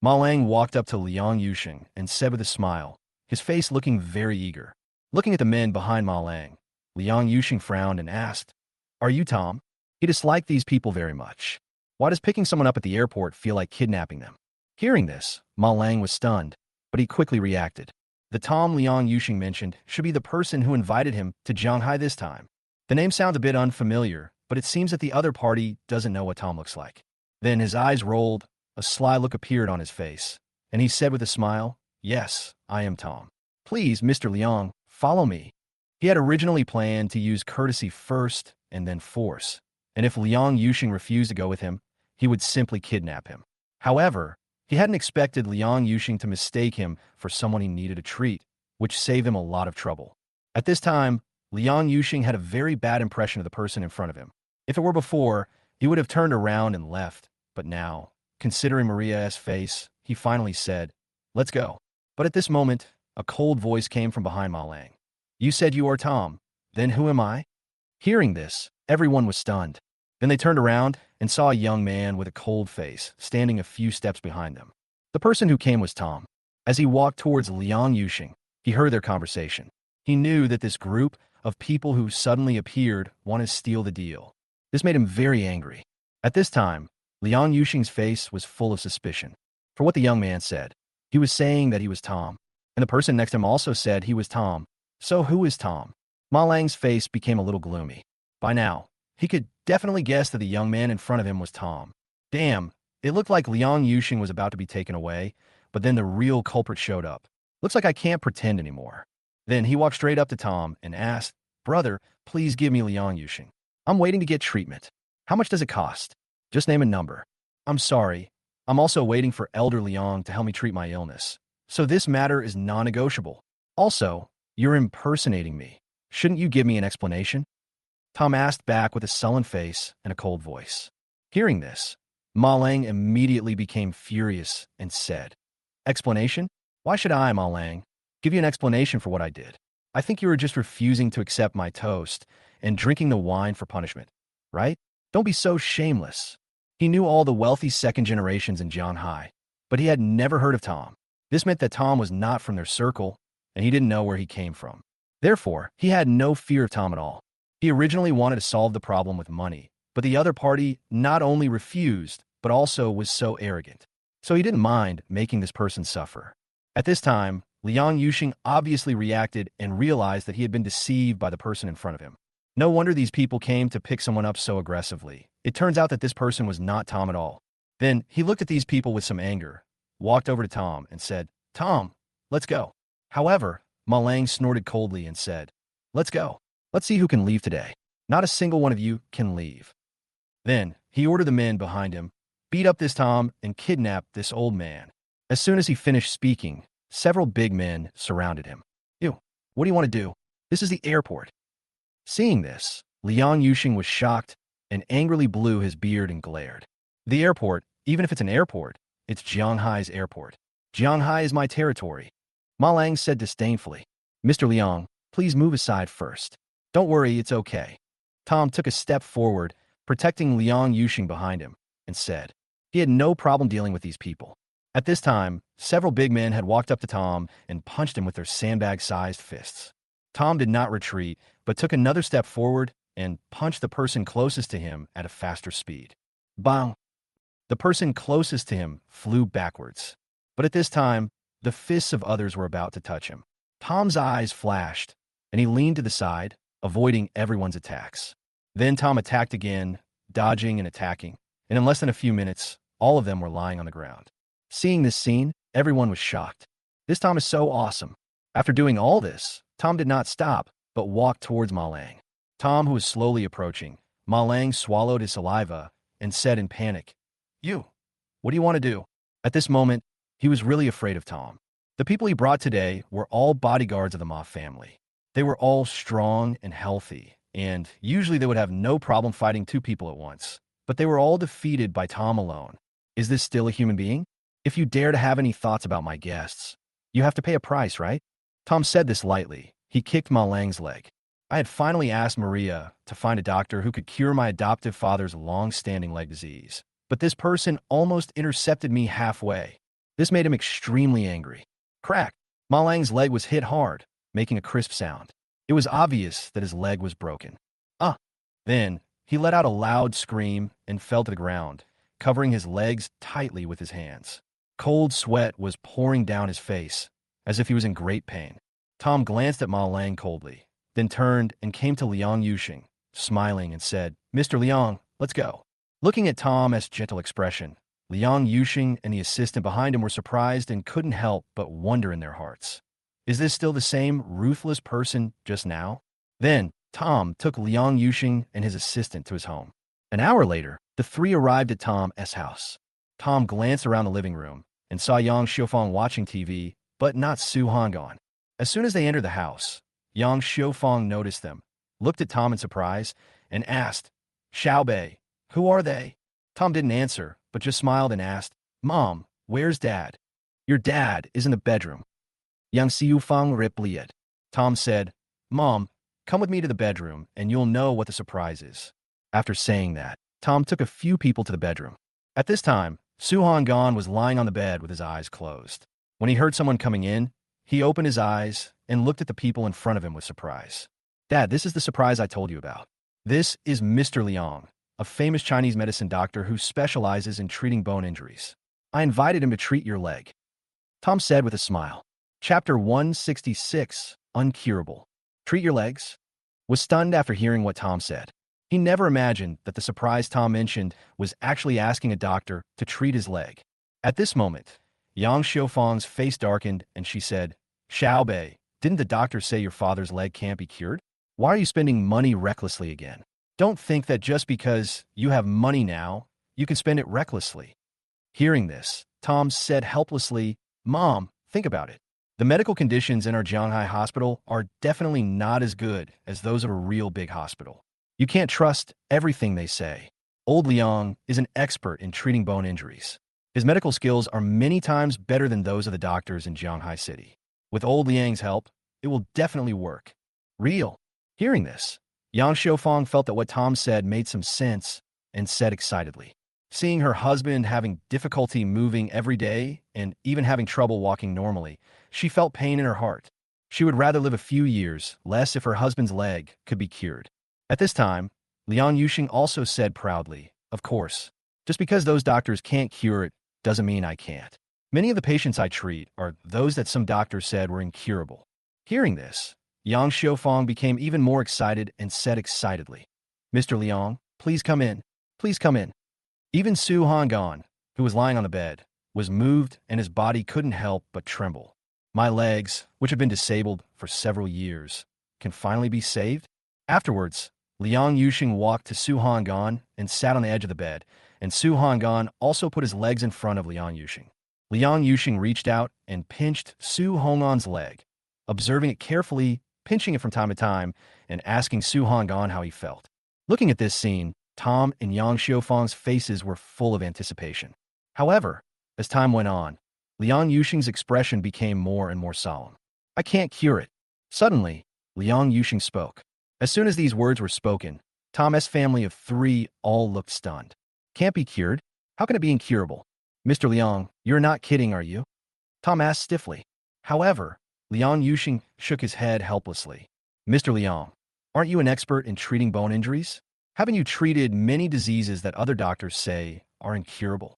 Ma Lang walked up to Liang Yuxing and said with a smile, his face looking very eager. Looking at the men behind Ma Lang, Liang Yuxing frowned and asked, Are you Tom? He disliked these people very much. Why does picking someone up at the airport feel like kidnapping them? Hearing this, Ma Lang was stunned, but he quickly reacted. The Tom Liang Yuxing mentioned should be the person who invited him to Jianghai this time. The name sounds a bit unfamiliar, but it seems that the other party doesn't know what Tom looks like. Then his eyes rolled, a sly look appeared on his face, and he said with a smile, Yes, I am Tom. Please, Mr. Liang, follow me. He had originally planned to use courtesy first and then force, and if Liang Yuxing refused to go with him, he would simply kidnap him. However, he hadn't expected Liang Yuxing to mistake him for someone he needed to treat, which saved him a lot of trouble. At this time, Liang Yuxing had a very bad impression of the person in front of him. If it were before, he would have turned around and left, but now, considering Maria's face, he finally said, Let's go. But at this moment, a cold voice came from behind Ma Lang. You said you are Tom. Then who am I? Hearing this, everyone was stunned. Then they turned around and saw a young man with a cold face standing a few steps behind them. The person who came was Tom. As he walked towards Liang Yuxing, he heard their conversation. He knew that this group of people who suddenly appeared wanted to steal the deal. This made him very angry. At this time, Liang Yuxing's face was full of suspicion. For what the young man said, he was saying that he was Tom, and the person next to him also said he was Tom. So who is Tom? Ma Lang's face became a little gloomy. By now, he could definitely guess that the young man in front of him was Tom. Damn, it looked like Liang Yuxing was about to be taken away, but then the real culprit showed up. Looks like I can't pretend anymore. Then he walked straight up to Tom and asked, Brother, please give me Liang Yuxing. I'm waiting to get treatment. How much does it cost? Just name a number. I'm sorry. I'm also waiting for Elder Liang to help me treat my illness. So this matter is non-negotiable. Also, you're impersonating me. Shouldn't you give me an explanation? Tom asked back with a sullen face and a cold voice. Hearing this, Ma Lang immediately became furious and said, Explanation? Why should I, Ma Lang, give you an explanation for what I did? I think you were just refusing to accept my toast and drinking the wine for punishment, right? Don't be so shameless. He knew all the wealthy second generations in Jianhai, but he had never heard of Tom. This meant that Tom was not from their circle, and he didn't know where he came from. Therefore, he had no fear of Tom at all. He originally wanted to solve the problem with money, but the other party not only refused, but also was so arrogant. So he didn't mind making this person suffer. At this time, Liang Yuxing obviously reacted and realized that he had been deceived by the person in front of him. No wonder these people came to pick someone up so aggressively. It turns out that this person was not Tom at all. Then he looked at these people with some anger, walked over to Tom and said, Tom, let's go. However, Ma Lang snorted coldly and said, Let's go. Let's see who can leave today. Not a single one of you can leave. Then he ordered the men behind him, beat up this Tom, and kidnap this old man. As soon as he finished speaking, several big men surrounded him. You, what do you want to do? This is the airport. Seeing this, Liang Yuxing was shocked and angrily blew his beard and glared. The airport, even if it's an airport, it's Jianghai's airport. Jianghai is my territory. Ma Lang said disdainfully. Mr. Liang, please move aside first. Don't worry, it's okay. Tom took a step forward, protecting Liang Yuxing behind him, and said he had no problem dealing with these people. At this time, several big men had walked up to Tom and punched him with their sandbag-sized fists. Tom did not retreat, but took another step forward and punched the person closest to him at a faster speed. Bang! The person closest to him flew backwards. But at this time, the fists of others were about to touch him. Tom's eyes flashed, and he leaned to the side, avoiding everyone's attacks. Then Tom attacked again, dodging and attacking, and in less than a few minutes, all of them were lying on the ground. Seeing this scene, everyone was shocked. This Tom is so awesome. After doing all this, Tom did not stop, but walked towards Ma Lang. Tom, who was slowly approaching, Ma Lang swallowed his saliva and said in panic, You, what do you want to do? At this moment, he was really afraid of Tom. The people he brought today were all bodyguards of the Ma family. They were all strong and healthy, and usually they would have no problem fighting two people at once. But they were all defeated by Tom alone. Is this still a human being? If you dare to have any thoughts about my guests, you have to pay a price, right? Tom said this lightly. He kicked Ma Lang's leg. I had finally asked Maria to find a doctor who could cure my adoptive father's long-standing leg disease. But this person almost intercepted me halfway. This made him extremely angry. Crack! Ma Lang's leg was hit hard, making a crisp sound. It was obvious that his leg was broken. Ah! Then, he let out a loud scream and fell to the ground, covering his legs tightly with his hands. Cold sweat was pouring down his face, as if he was in great pain. Tom glanced at Ma Lang coldly, then turned and came to Liang Yuxing, smiling and said, Mr. Liang, let's go. Looking at Tom's gentle expression, Liang Yuxing and the assistant behind him were surprised and couldn't help but wonder in their hearts. Is this still the same ruthless person just now? Then, Tom took Liang Yuxing and his assistant to his home. An hour later, the three arrived at Tom's house. Tom glanced around the living room and saw Yang Xiufang watching TV, but not Su Hangan. As soon as they entered the house, Yang Xiufang noticed them, looked at Tom in surprise, and asked, Xiaobei, who are they? Tom didn't answer, but just smiled and asked, Mom, where's Dad? Your dad is in the bedroom. Yang Xiufang replied. Tom said, Mom, come with me to the bedroom, and you'll know what the surprise is. After saying that, Tom took a few people to the bedroom. At this time, Su Hangan was lying on the bed with his eyes closed. When he heard someone coming in, he opened his eyes and looked at the people in front of him with surprise. Dad, this is the surprise I told you about. This is Mr. Liang, a famous Chinese medicine doctor who specializes in treating bone injuries. I invited him to treat your leg. Tom said with a smile. Chapter 166, Uncurable. Treat your legs? Was stunned after hearing what Tom said. He never imagined that the surprise Tom mentioned was actually asking a doctor to treat his leg. At this moment, Yang Xiufang's face darkened and she said, Xiaobei, didn't the doctor say your father's leg can't be cured? Why are you spending money recklessly again? Don't think that just because you have money now, you can spend it recklessly. Hearing this, Tom said helplessly, Mom, think about it. The medical conditions in our Jianghai hospital are definitely not as good as those of a real big hospital. You can't trust everything they say. Old Liang is an expert in treating bone injuries. His medical skills are many times better than those of the doctors in Jianghai City. With old Liang's help, it will definitely work. Real. Hearing this, Yang Xiufang felt that what Tom said made some sense and said excitedly. Seeing her husband having difficulty moving every day and even having trouble walking normally, she felt pain in her heart. She would rather live a few years less if her husband's leg could be cured. At this time, Liang Yuxing also said proudly, Of course, just because those doctors can't cure it doesn't mean I can't. Many of the patients I treat are those that some doctors said were incurable. Hearing this, Yang Xiufang became even more excited and said excitedly, Mr. Liang, please come in. Please come in. Even Su Hangan, who was lying on the bed, was moved and his body couldn't help but tremble. My legs, which have been disabled for several years, can finally be saved? Afterwards, Liang Yuxing walked to Su Honggan and sat on the edge of the bed, and Su Honggan also put his legs in front of Liang Yuxing. Liang Yuxing reached out and pinched Su Honggan's leg, observing it carefully, pinching it from time to time, and asking Su Honggan how he felt. Looking at this scene, Tom and Yang Xiufang's faces were full of anticipation. However, as time went on, Liang Yuxing's expression became more and more solemn. I can't cure it. Suddenly, Liang Yuxing spoke. As soon as these words were spoken, Tom's family of three all looked stunned. Can't be cured? How can it be incurable? Mr. Liang, you're not kidding, are you? Tom asked stiffly. However, Liang Yuxing shook his head helplessly. Mr. Liang, aren't you an expert in treating bone injuries? Haven't you treated many diseases that other doctors say are incurable?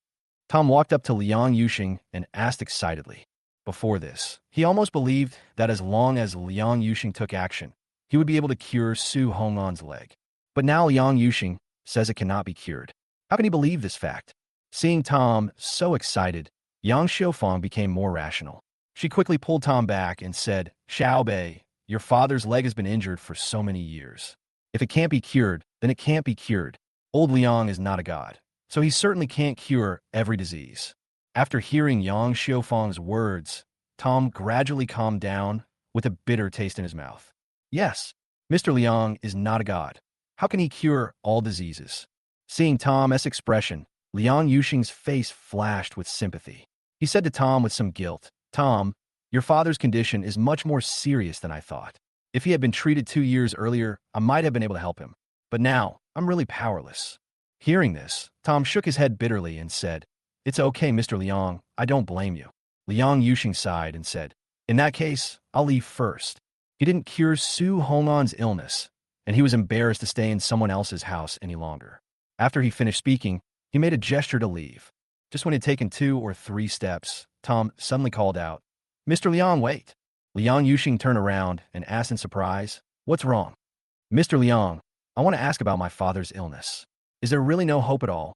Tom walked up to Liang Yuxing and asked excitedly. Before this, he almost believed that as long as Liang Yuxing took action, he would be able to cure Su Honggan's leg. But now Liang Yuxing says it cannot be cured. How can he believe this fact? Seeing Tom so excited, Yang Xiufang became more rational. She quickly pulled Tom back and said, Xiao Bei, your father's leg has been injured for so many years. If it can't be cured, then it can't be cured. Old Liang is not a god, so he certainly can't cure every disease. After hearing Yang Xiufang's words, Tom gradually calmed down with a bitter taste in his mouth. Yes, Mr. Liang is not a god. How can he cure all diseases? Seeing Tom's expression, Liang Yuxing's face flashed with sympathy. He said to Tom with some guilt, Tom, your father's condition is much more serious than I thought. If he had been treated 2 years earlier, I might have been able to help him. But now, I'm really powerless. Hearing this, Tom shook his head bitterly and said, It's okay, Mr. Liang, I don't blame you. Liang Yuxing sighed and said, In that case, I'll leave first. He didn't cure Su Honggan's illness, and he was embarrassed to stay in someone else's house any longer. After he finished speaking, he made a gesture to leave. Just when he had taken 2 or 3 steps, Tom suddenly called out, Mr. Liang, wait. Liang Yuxing turned around and asked in surprise, What's wrong? Mr. Liang, I want to ask about my father's illness. Is there really no hope at all?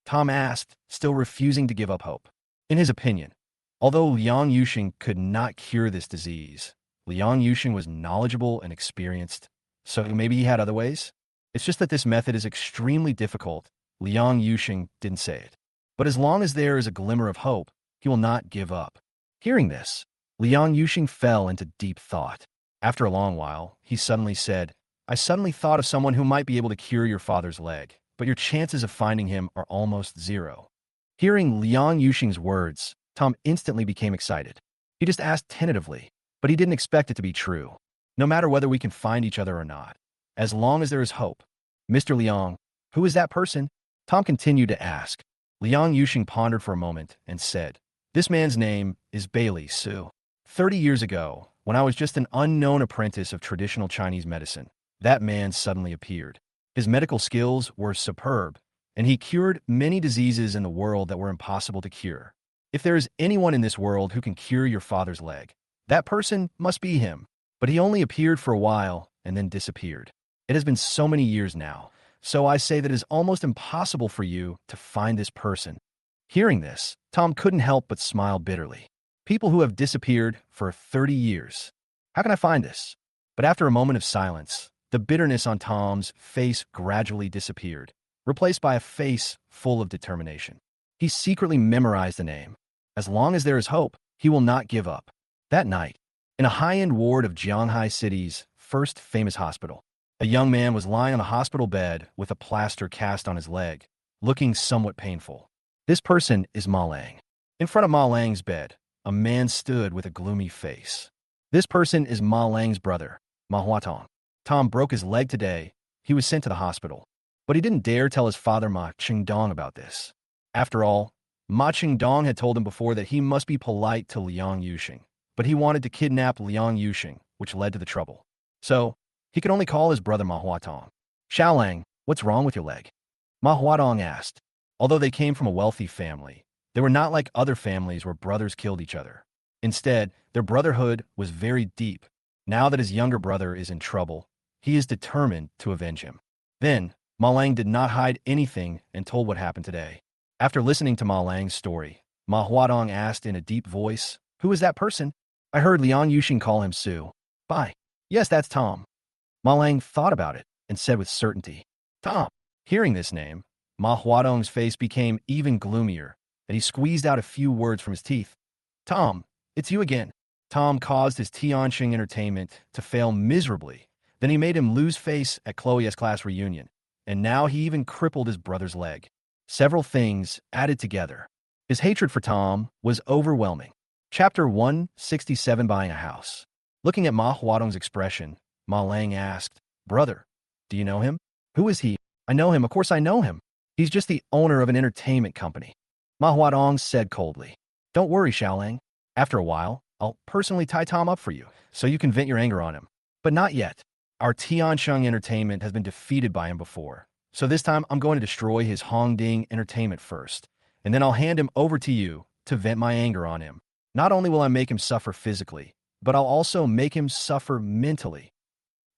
Tom asked, still refusing to give up hope. In his opinion, although Liang Yuxing could not cure this disease, Liang Yuxing was knowledgeable and experienced, so maybe he had other ways? It's just that this method is extremely difficult. Liang Yuxing didn't say it. But as long as there is a glimmer of hope, he will not give up. Hearing this, Liang Yuxing fell into deep thought. After a long while, he suddenly said, I suddenly thought of someone who might be able to cure your father's leg, but your chances of finding him are almost 0. Hearing Liang Yuxing's words, Tom instantly became excited. He just asked tentatively, but he didn't expect it to be true. No matter whether we can find each other or not, as long as there is hope. Mr. Liang, who is that person? Tom continued to ask. Liang Yuxing pondered for a moment and said, This man's name is Bailey Su. 30 years ago, when I was just an unknown apprentice of traditional Chinese medicine, that man suddenly appeared. His medical skills were superb, and he cured many diseases in the world that were impossible to cure. If there is anyone in this world who can cure your father's leg, that person must be him. But he only appeared for a while and then disappeared. It has been so many years now, so I say that it is almost impossible for you to find this person. Hearing this, Tom couldn't help but smile bitterly. People who have disappeared for 30 years. How can I find this? But after a moment of silence, the bitterness on Tom's face gradually disappeared, replaced by a face full of determination. He secretly memorized the name. As long as there is hope, he will not give up. That night, in a high-end ward of Jianghai City's first famous hospital, a young man was lying on a hospital bed with a plaster cast on his leg, looking somewhat painful. This person is Ma Lang. In front of Ma Lang's bed, a man stood with a gloomy face. This person is Ma Lang's brother, Manhwa. Tom broke his leg today. He was sent to the hospital, but he didn't dare tell his father Ma Qingdong about this. After all, Ma Qingdong had told him before that he must be polite to Liang Yuxing, but he wanted to kidnap Liang Yuxing, which led to the trouble. So, he could only call his brother Manhwa. Xiaolang, what's wrong with your leg? Manhwa asked. Although they came from a wealthy family, they were not like other families where brothers killed each other. Instead, their brotherhood was very deep. Now that his younger brother is in trouble, he is determined to avenge him. Then, Ma Lang did not hide anything and told what happened today. After listening to Ma Lang's story, Manhwa asked in a deep voice, Who is that person? I heard Liang Yuxing call him Su. Bye. Yes, that's Tom. Ma Lang thought about it. and said with certainty, Tom. Hearing this name, Ma Huadong's face became even gloomier, and he squeezed out a few words from his teeth. Tom, it's you again. Tom caused his Tianxing entertainment to fail miserably. Then he made him lose face at Chloe's class reunion, and now he even crippled his brother's leg. Several things added together. His hatred for Tom was overwhelming. Chapter 167, Buying a House. Looking at Ma Huadong's expression, Ma Lang asked, Brother, do you know him? Who is he? I know him. Of course I know him. He's just the owner of an entertainment company. Ma Huadong said coldly. Don't worry, Xiaolang. After a while, I'll personally tie Tom up for you, so you can vent your anger on him. But not yet. Our Tianxing entertainment has been defeated by him before, so this time I'm going to destroy his Hongding entertainment first, and then I'll hand him over to you to vent my anger on him. Not only will I make him suffer physically, but I'll also make him suffer mentally.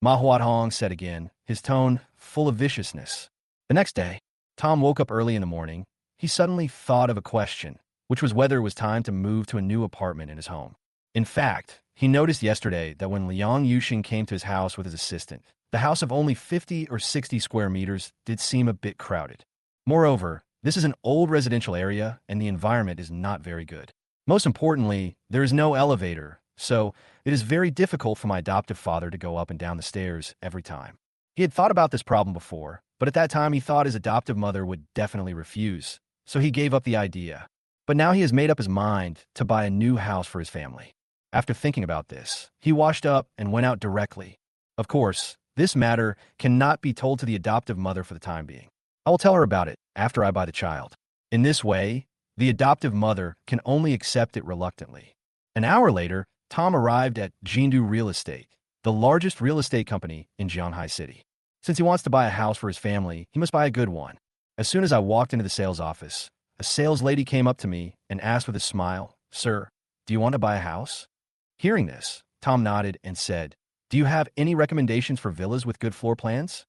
Ma Huadong said again, his tone full of viciousness. The next day, Tom woke up early in the morning. He suddenly thought of a question, which was whether it was time to move to a new apartment in his home. In fact, he noticed yesterday that when Liang Yuxing came to his house with his assistant, the house of only 50 or 60 square meters did seem a bit crowded. Moreover, this is an old residential area and the environment is not very good. Most importantly, there is no elevator, so it is very difficult for my adoptive father to go up and down the stairs every time. He had thought about this problem before, but at that time he thought his adoptive mother would definitely refuse, so he gave up the idea. But now he has made up his mind to buy a new house for his family. After thinking about this, he washed up and went out directly. Of course, this matter cannot be told to the adoptive mother for the time being. I will tell her about it after I buy the child. In this way, the adoptive mother can only accept it reluctantly. An hour later, Tom arrived at Jindu Real Estate, the largest real estate company in Jianghai City. Since he wants to buy a house for his family, he must buy a good one. As soon as I walked into the sales office, a sales lady came up to me and asked with a smile, Sir, do you want to buy a house? Hearing this, Tom nodded and said, Do you have any recommendations for villas with good floor plans?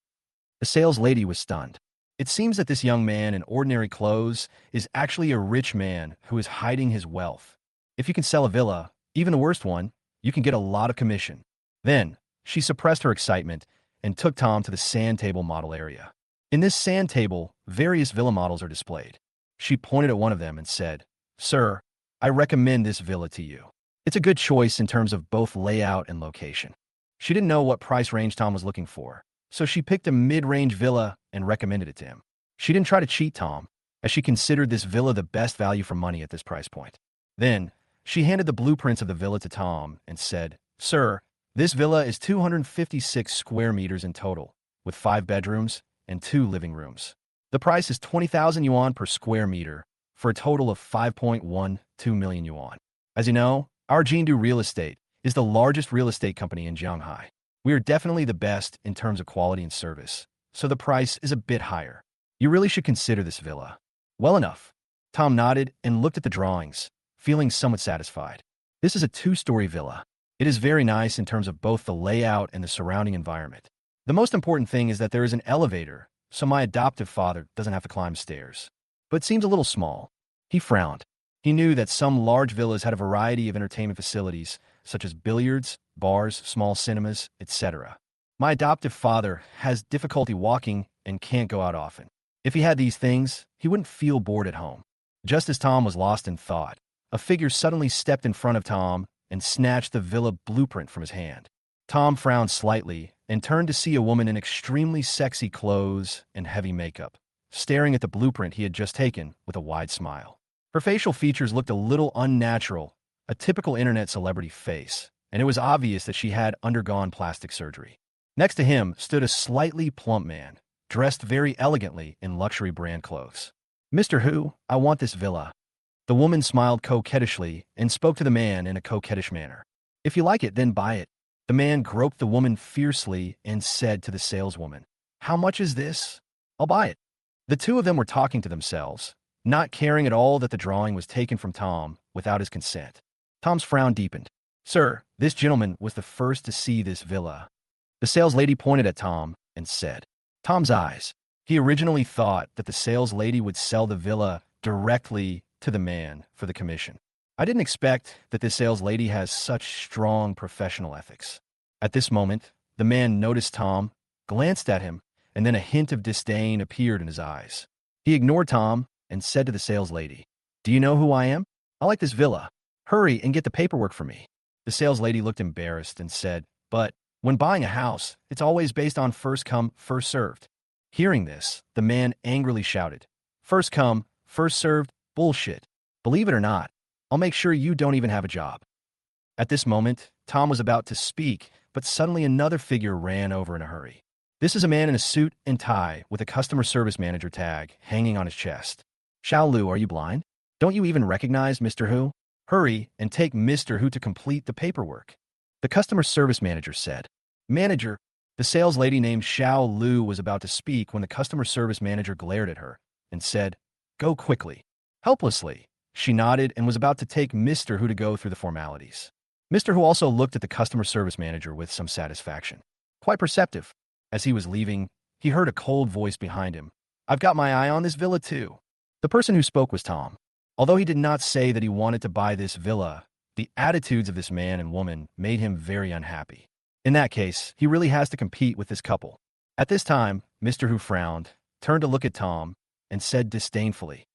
The sales lady was stunned. It seems that this young man in ordinary clothes is actually a rich man who is hiding his wealth. If you can sell a villa, even the worst one, you can get a lot of commission. Then, she suppressed her excitement and took Tom to the sand table model area. In this sand table, various villa models are displayed. She pointed at one of them and said, Sir, I recommend this villa to you. It's a good choice in terms of both layout and location. She didn't know what price range Tom was looking for, so she picked a mid-range villa and recommended it to him. She didn't try to cheat Tom, as she considered this villa the best value for money at this price point. Then, she handed the blueprints of the villa to Tom and said, Sir, this villa is 256 square meters in total, with 5 bedrooms and 2 living rooms. The price is 20,000 yuan per square meter, for a total of 5.12 million yuan. As you know, our Jindu Real Estate is the largest real estate company in Jianghai. We are definitely the best in terms of quality and service, so the price is a bit higher. You really should consider this villa. Well enough. Tom nodded and looked at the drawings, feeling somewhat satisfied. This is a 2-story villa. It is very nice in terms of both the layout and the surrounding environment. The most important thing is that there is an elevator, so my adoptive father doesn't have to climb stairs. But it seems a little small. He frowned. He knew that some large villas had a variety of entertainment facilities, such as billiards, bars, small cinemas, etc. My adoptive father has difficulty walking and can't go out often. If he had these things, he wouldn't feel bored at home. Just as Tom was lost in thought, a figure suddenly stepped in front of Tom and snatched the villa blueprint from his hand. Tom frowned slightly and turned to see a woman in extremely sexy clothes and heavy makeup, staring at the blueprint he had just taken with a wide smile. Her facial features looked a little unnatural, a typical internet celebrity face, and it was obvious that she had undergone plastic surgery. Next to him stood a slightly plump man, dressed very elegantly in luxury brand clothes. Mr. Hu, I want this villa. The woman smiled coquettishly and spoke to the man in a coquettish manner. If you like it, then buy it. The man groped the woman fiercely and said to the saleswoman, How much is this? I'll buy it. The two of them were talking to themselves, not caring at all that the drawing was taken from Tom without his consent. Tom's frown deepened. Sir, this gentleman was the first to see this villa. The sales lady pointed at Tom and said, Tom's eyes. He originally thought that the sales lady would sell the villa directly to the man for the commission. I didn't expect that this sales lady has such strong professional ethics. At this moment, the man noticed Tom, glanced at him, and then a hint of disdain appeared in his eyes. He ignored Tom and said to the sales lady, "Do you know who I am? I like this villa. Hurry and get the paperwork for me." The sales lady looked embarrassed and said, "But when buying a house, it's always based on first come, first served." Hearing this, the man angrily shouted, "First come, first served, bullshit. Believe it or not, I'll make sure you don't even have a job." At this moment, Tom was about to speak, but suddenly another figure ran over in a hurry. This is a man in a suit and tie with a customer service manager tag hanging on his chest. "Xiao Lu, are you blind? Don't you even recognize Mr. Hu? Hurry and take Mr. Hu to complete the paperwork." The customer service manager said. "Manager." The sales lady named Xiao Lu was about to speak when the customer service manager glared at her and said, "Go quickly." Helplessly, she nodded and was about to take Mr. Hu to go through the formalities. Mr. Hu also looked at the customer service manager with some satisfaction. Quite perceptive. As he was leaving, he heard a cold voice behind him. "I've got my eye on this villa too." The person who spoke was Tom. Although he did not say that he wanted to buy this villa, the attitudes of this man and woman made him very unhappy. In that case, he really has to compete with this couple. At this time, Mr. Hu frowned, turned to look at Tom, and said disdainfully,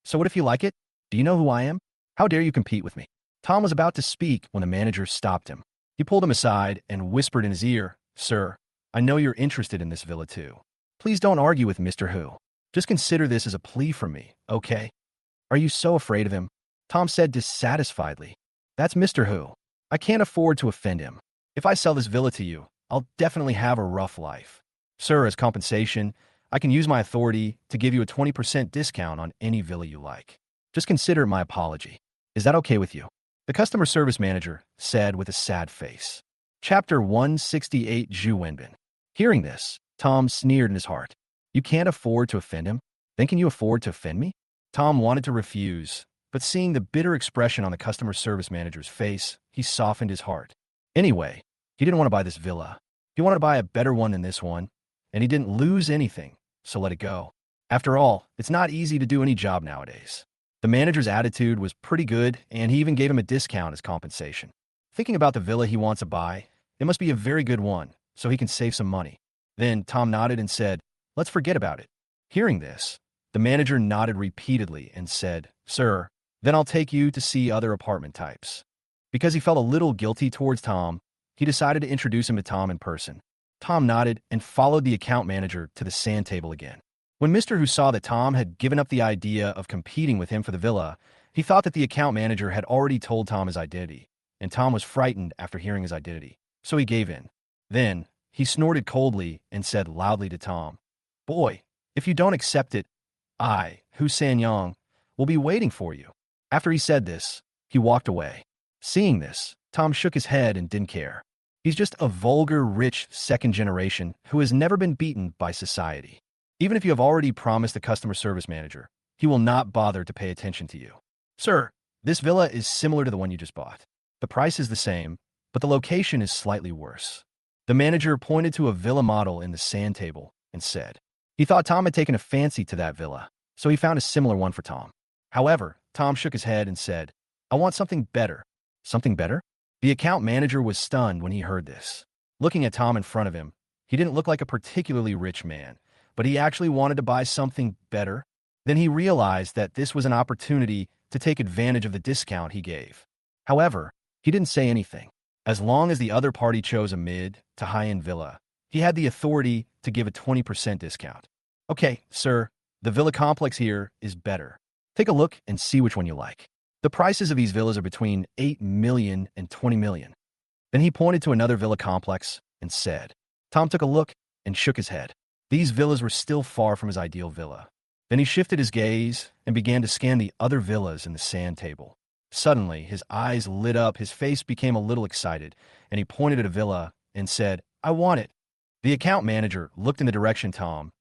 "So what if you like it? Do you know who I am? How dare you compete with me?" Tom was about to speak when the manager stopped him. He pulled him aside and whispered in his ear, "Sir, I know you're interested in this villa too. Please don't argue with Mr. Hu. Just consider this as a plea from me, okay?" "Are you so afraid of him?" Tom said dissatisfiedly. "That's Mr. Hu. I can't afford to offend him. If I sell this villa to you, I'll definitely have a rough life. Sir, as compensation, I can use my authority to give you a 20% discount on any villa you like. Just consider my apology. Is that okay with you?" The customer service manager said with a sad face. Chapter 168 Zhu Wenbin. Hearing this, Tom sneered in his heart. "You can't afford to offend him? Then can you afford to offend me?" Tom wanted to refuse, but seeing the bitter expression on the customer service manager's face, he softened his heart. Anyway, he didn't want to buy this villa. He wanted to buy a better one than this one, and he didn't lose anything, so let it go. After all, it's not easy to do any job nowadays. The manager's attitude was pretty good, and he even gave him a discount as compensation. Thinking about the villa he wants to buy, it must be a very good one, so he can save some money. Then Tom nodded and said, "Let's forget about it." Hearing this, the manager nodded repeatedly and said, "Sir, then I'll take you to see other apartment types." Because he felt a little guilty towards Tom, he decided to introduce him to Tom in person. Tom nodded and followed the account manager to the sand table again. When Mr. Hu saw that Tom had given up the idea of competing with him for the villa, he thought that the account manager had already told Tom his identity, and Tom was frightened after hearing his identity, so he gave in. Then, he snorted coldly and said loudly to Tom, "Boy, if you don't accept it, I, Hu Sanyang, will be waiting for you." After he said this, he walked away. Seeing this, Tom shook his head and didn't care. He's just a vulgar, rich second generation who has never been beaten by society. Even if you have already promised the customer service manager, he will not bother to pay attention to you. "Sir, this villa is similar to the one you just bought. The price is the same, but the location is slightly worse." The manager pointed to a villa model in the sand table and said. He thought Tom had taken a fancy to that villa, so he found a similar one for Tom. However, Tom shook his head and said, "I want something better." "Something better?" The account manager was stunned when he heard this. Looking at Tom in front of him, he didn't look like a particularly rich man, but he actually wanted to buy something better. Then he realized that this was an opportunity to take advantage of the discount he gave. However, he didn't say anything. As long as the other party chose a mid to high-end villa, he had the authority to give a 20% discount. "Okay, sir, the villa complex here is better. Take a look and see which one you like. The prices of these villas are between 8 million and 20 million. Then he pointed to another villa complex and said. Tom took a look and shook his head. These villas were still far from his ideal villa. Then he shifted his gaze and began to scan the other villas in the sand table. Suddenly, his eyes lit up, his face became a little excited, and he pointed at a villa and said, "I want it." The account manager looked in the direction Tom's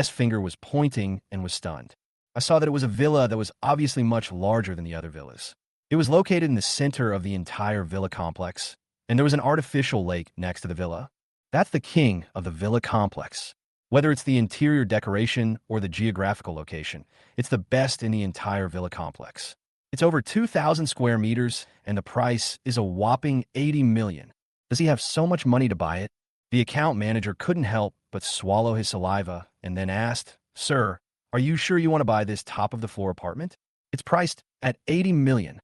finger was pointing and was stunned. I saw that it was a villa that was obviously much larger than the other villas. It was located in the center of the entire villa complex, and there was an artificial lake next to the villa. That's the king of the villa complex. Whether it's the interior decoration or the geographical location, it's the best in the entire villa complex. It's over 2,000 square meters, and the price is a whopping 80 million. Does he have so much money to buy it? The account manager couldn't help but swallow his saliva and then asked, "Sir, are you sure you want to buy this top-of-the-floor apartment? It's priced at 80 million.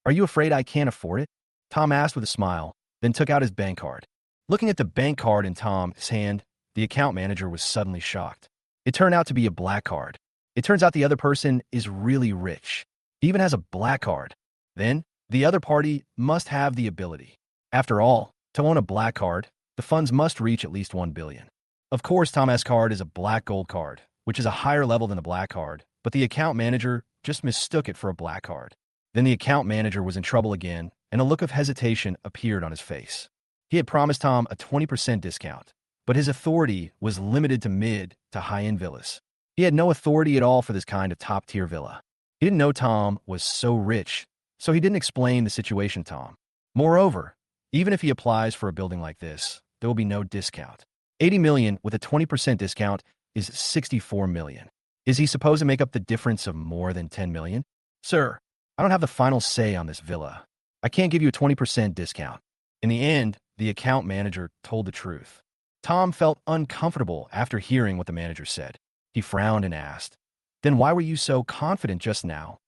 Are you afraid I can't afford it?" Tom asked with a smile, then took out his bank card. Looking at the bank card in Tom's hand, the account manager was suddenly shocked. It turned out to be a black card. It turns out the other person is really rich. He even has a black card. Then, the other party must have the ability. After all, to own a black card, the funds must reach at least 1 billion. Of course, Tom's card is a black gold card, which is a higher level than a black card, but the account manager just mistook it for a black card. Then the account manager was in trouble again, and a look of hesitation appeared on his face. He had promised Tom a 20% discount, but his authority was limited to mid to high-end villas. He had no authority at all for this kind of top-tier villa. He didn't know Tom was so rich, so he didn't explain the situation to Tom. Moreover, even if he applies for a building like this, there will be no discount. 80 million with a 20% discount is 64 million. Is he supposed to make up the difference of more than 10 million? "Sir, I don't have the final say on this villa. I can't give you a 20% discount." In the end, the account manager told the truth. Tom felt uncomfortable after hearing what the manager said. He frowned and asked, "Then why were you so confident just now?"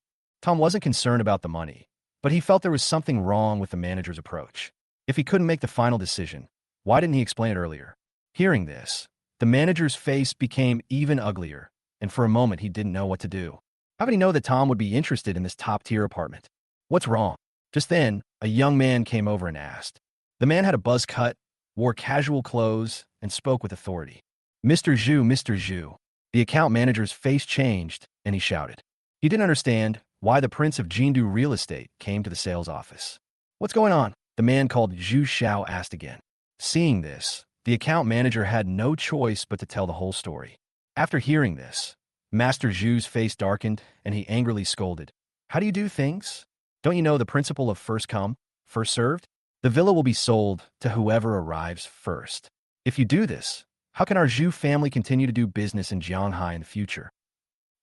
Tom wasn't concerned about the money, but he felt there was something wrong with the manager's approach. If he couldn't make the final decision, why didn't he explain it earlier? Hearing this, the manager's face became even uglier, and for a moment he didn't know what to do. How did he know that Tom would be interested in this top-tier apartment? What's wrong? Just then, a young man came over and asked. The man had a buzz cut, wore casual clothes, and spoke with authority. "Mr. Zhu, Mr. Zhu." The account manager's face changed, and he shouted. He didn't understand why the Prince of Jindu Real Estate came to the sales office. "What's going on?" the man called Zhu Xiao asked again. Seeing this, the account manager had no choice but to tell the whole story. After hearing this, Master Zhu's face darkened, and he angrily scolded. "How do you do things? Don't you know the principle of first come, first served? The villa will be sold to whoever arrives first. If you do this, how can our Zhu family continue to do business in Jianghai in the future?"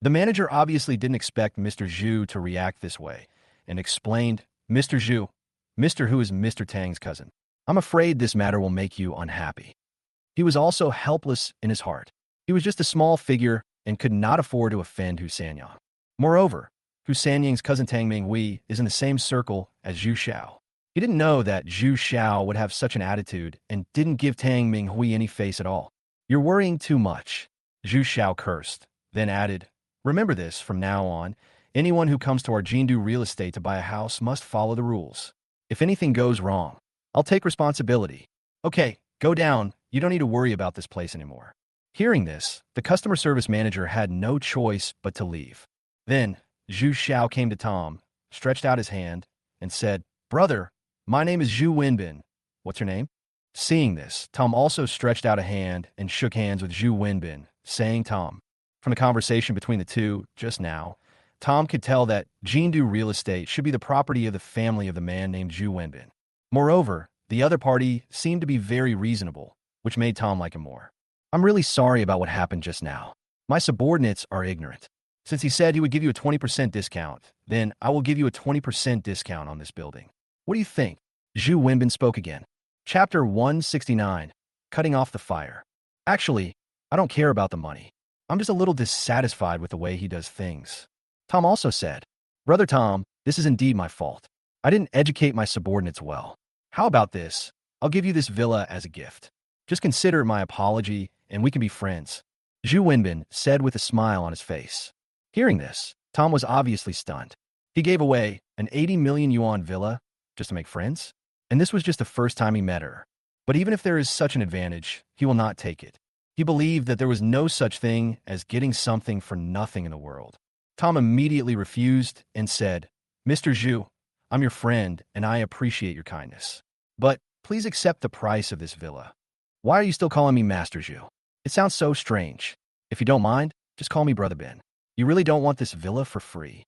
The manager obviously didn't expect Mr. Zhu to react this way, and explained, "Mr. Zhu, Mr. Who is Mr. Tang's cousin. I'm afraid this matter will make you unhappy." He was also helpless in his heart. He was just a small figure and could not afford to offend Hu Sanyang. Moreover, Hu Sanyang's cousin Tang Minghui is in the same circle as Zhu Xiao. He didn't know that Zhu Xiao would have such an attitude and didn't give Tang Minghui any face at all. "You're worrying too much," Zhu Xiao cursed, then added, "Remember this, from now on, anyone who comes to our Jindu Real Estate to buy a house must follow the rules. If anything goes wrong, I'll take responsibility. Okay, go down. You don't need to worry about this place anymore." Hearing this, the customer service manager had no choice but to leave. Then, Zhu Xiao came to Tom, stretched out his hand, and said, "Brother, my name is Zhu Wenbin. What's your name?" Seeing this, Tom also stretched out a hand and shook hands with Zhu Wenbin, saying Tom. From the conversation between the two just now, Tom could tell that Jindu Real Estate should be the property of the family of the man named Zhu Wenbin. Moreover, the other party seemed to be very reasonable, which made Tom like him more. "I'm really sorry about what happened just now. My subordinates are ignorant. Since he said he would give you a 20% discount, then I will give you a 20% discount on this building. What do you think?" Zhu Wenbin spoke again. Chapter 169, Cutting Off the Fire. "Actually, I don't care about the money. I'm just a little dissatisfied with the way he does things." Tom also said, "Brother Tom, this is indeed my fault. I didn't educate my subordinates well. How about this? I'll give you this villa as a gift. Just consider my apology, and we can be friends," Zhu Wenbin said with a smile on his face. Hearing this, Tom was obviously stunned. He gave away an 80 million yuan villa just to make friends? And this was just the first time he met her. But even if there is such an advantage, he will not take it. He believed that there was no such thing as getting something for nothing in the world. Tom immediately refused and said, "Mr. Zhu, I'm your friend and I appreciate your kindness. But please accept the price of this villa." "Why are you still calling me Master Zhu? It sounds so strange. If you don't mind, just call me Brother Ben. You really don't want this villa for free?"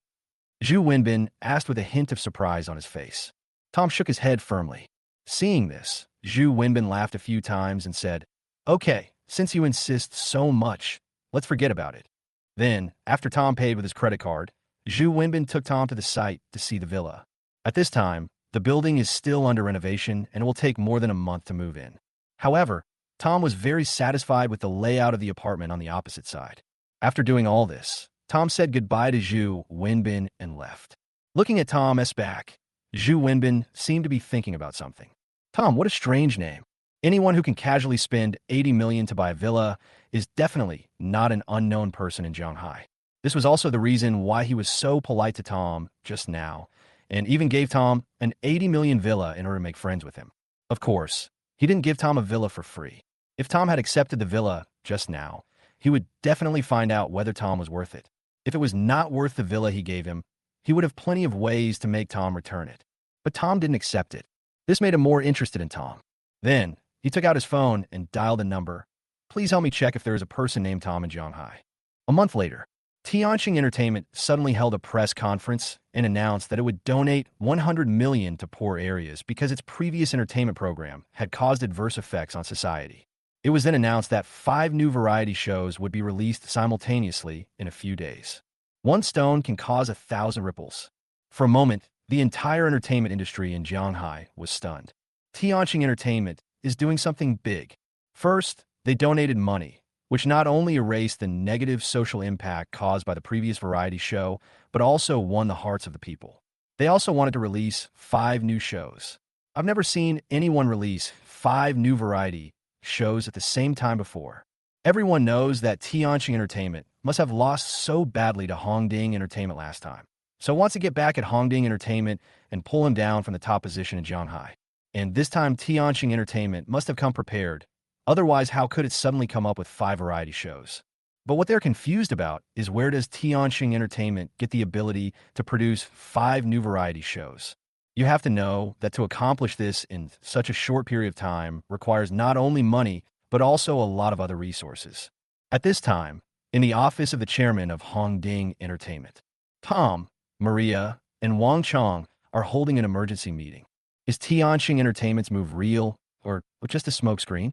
Zhu Wenbin asked with a hint of surprise on his face. Tom shook his head firmly. Seeing this, Zhu Wenbin laughed a few times and said, "Okay, since you insist so much, let's forget about it." Then, after Tom paid with his credit card, Zhu Wenbin took Tom to the site to see the villa. At this time, the building is still under renovation and it will take more than a month to move in. However, Tom was very satisfied with the layout of the apartment on the opposite side. After doing all this, Tom said goodbye to Zhu Wenbin and left. Looking at Tom's back, Zhu Wenbin seemed to be thinking about something. Tom, what a strange name. Anyone who can casually spend 80 million to buy a villa is definitely not an unknown person in Shanghai. This was also the reason why he was so polite to Tom just now, and even gave Tom an 80 million villa in order to make friends with him. Of course, he didn't give Tom a villa for free. If Tom had accepted the villa just now, he would definitely find out whether Tom was worth it. If it was not worth the villa he gave him, he would have plenty of ways to make Tom return it. But Tom didn't accept it. This made him more interested in Tom. Then, he took out his phone and dialed a number. Please help me check if there is a person named Tom in Shanghai. A month later, Tianqing Entertainment suddenly held a press conference and announced that it would donate 100 million to poor areas because its previous entertainment program had caused adverse effects on society. It was then announced that 5 new variety shows would be released simultaneously in a few days. One stone can cause 1,000 ripples. For a moment, the entire entertainment industry in Shanghai was stunned. Tianqing Entertainment is doing something big. First, they donated money, which not only erased the negative social impact caused by the previous variety show, but also won the hearts of the people. They also wanted to release 5 new shows. I've never seen anyone release 5 new variety shows at the same time before. Everyone knows that Tianqing Entertainment must have lost so badly to Hongding Entertainment last time. So it wants to get back at Hongding Entertainment and pull him down from the top position in Shanghai. And this time Tianqing Entertainment must have come prepared. Otherwise, how could it suddenly come up with 5 variety shows? But what they're confused about is where does Tianqing Entertainment get the ability to produce 5 new variety shows? You have to know that to accomplish this in such a short period of time requires not only money, but also a lot of other resources. At this time, in the office of the chairman of Hongding Entertainment, Tom, Maria, and Wang Chong are holding an emergency meeting. Is Tianqing Entertainment's move real, or just a smokescreen?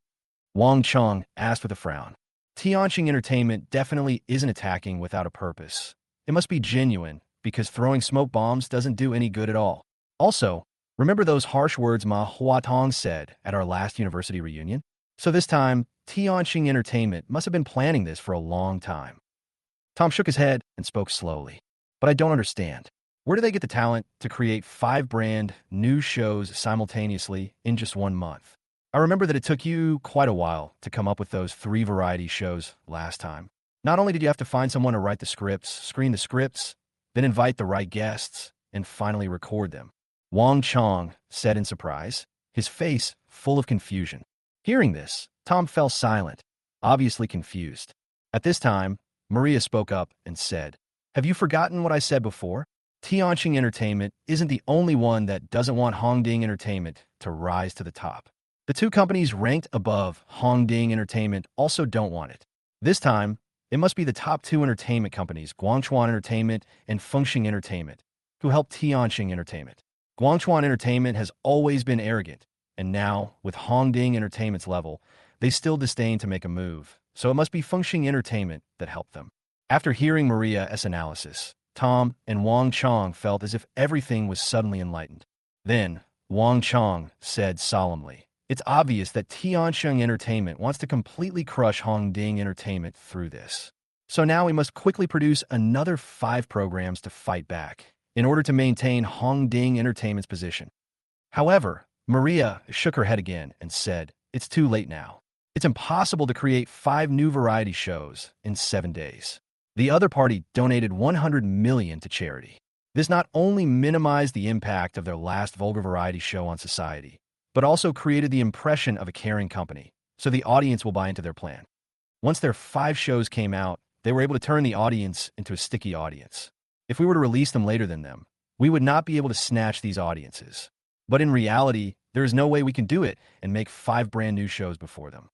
Wang Chong asked with a frown. Tianqing Entertainment definitely isn't attacking without a purpose. It must be genuine, because throwing smoke bombs doesn't do any good at all. Also, remember those harsh words Manhwa said at our last university reunion? So this time, Tianqing Entertainment must have been planning this for a long time. Tom shook his head and spoke slowly. But I don't understand. Where do they get the talent to create 5 brand new shows simultaneously in just 1 month? I remember that it took you quite a while to come up with those 3 variety shows last time. Not only did you have to find someone to write the scripts, screen the scripts, then invite the right guests, and finally record them. Wang Chong said in surprise, his face full of confusion. Hearing this, Tom fell silent, obviously confused. At this time, Maria spoke up and said, "Have you forgotten what I said before? Tianqing Entertainment isn't the only one that doesn't want Hongding Entertainment to rise to the top. The 2 companies ranked above Hongding Entertainment also don't want it. This time, it must be the top 2 entertainment companies, Guangchuan Entertainment and Fengxing Entertainment, who helped Tianqing Entertainment. Guangchuan Entertainment has always been arrogant, and now, with Hongding Entertainment's level, they still disdain to make a move, so it must be Fengxing Entertainment that helped them." After hearing Maria's analysis, Tom and Wang Chong felt as if everything was suddenly enlightened. Then, Wang Chong said solemnly, "It's obvious that Tianqing Entertainment wants to completely crush Hongding Entertainment through this. So now we must quickly produce another 5 programs to fight back, in order to maintain Hongding Entertainment's position." However, Maria shook her head again and said, "It's too late now. It's impossible to create 5 new variety shows in 7 days." The other party donated 100 million to charity. This not only minimized the impact of their last vulgar variety show on society, but also created the impression of a caring company, so the audience will buy into their plan. Once their 5 shows came out, they were able to turn the audience into a sticky audience. If we were to release them later than them, we would not be able to snatch these audiences. But in reality, there is no way we can do it and make 5 brand new shows before them.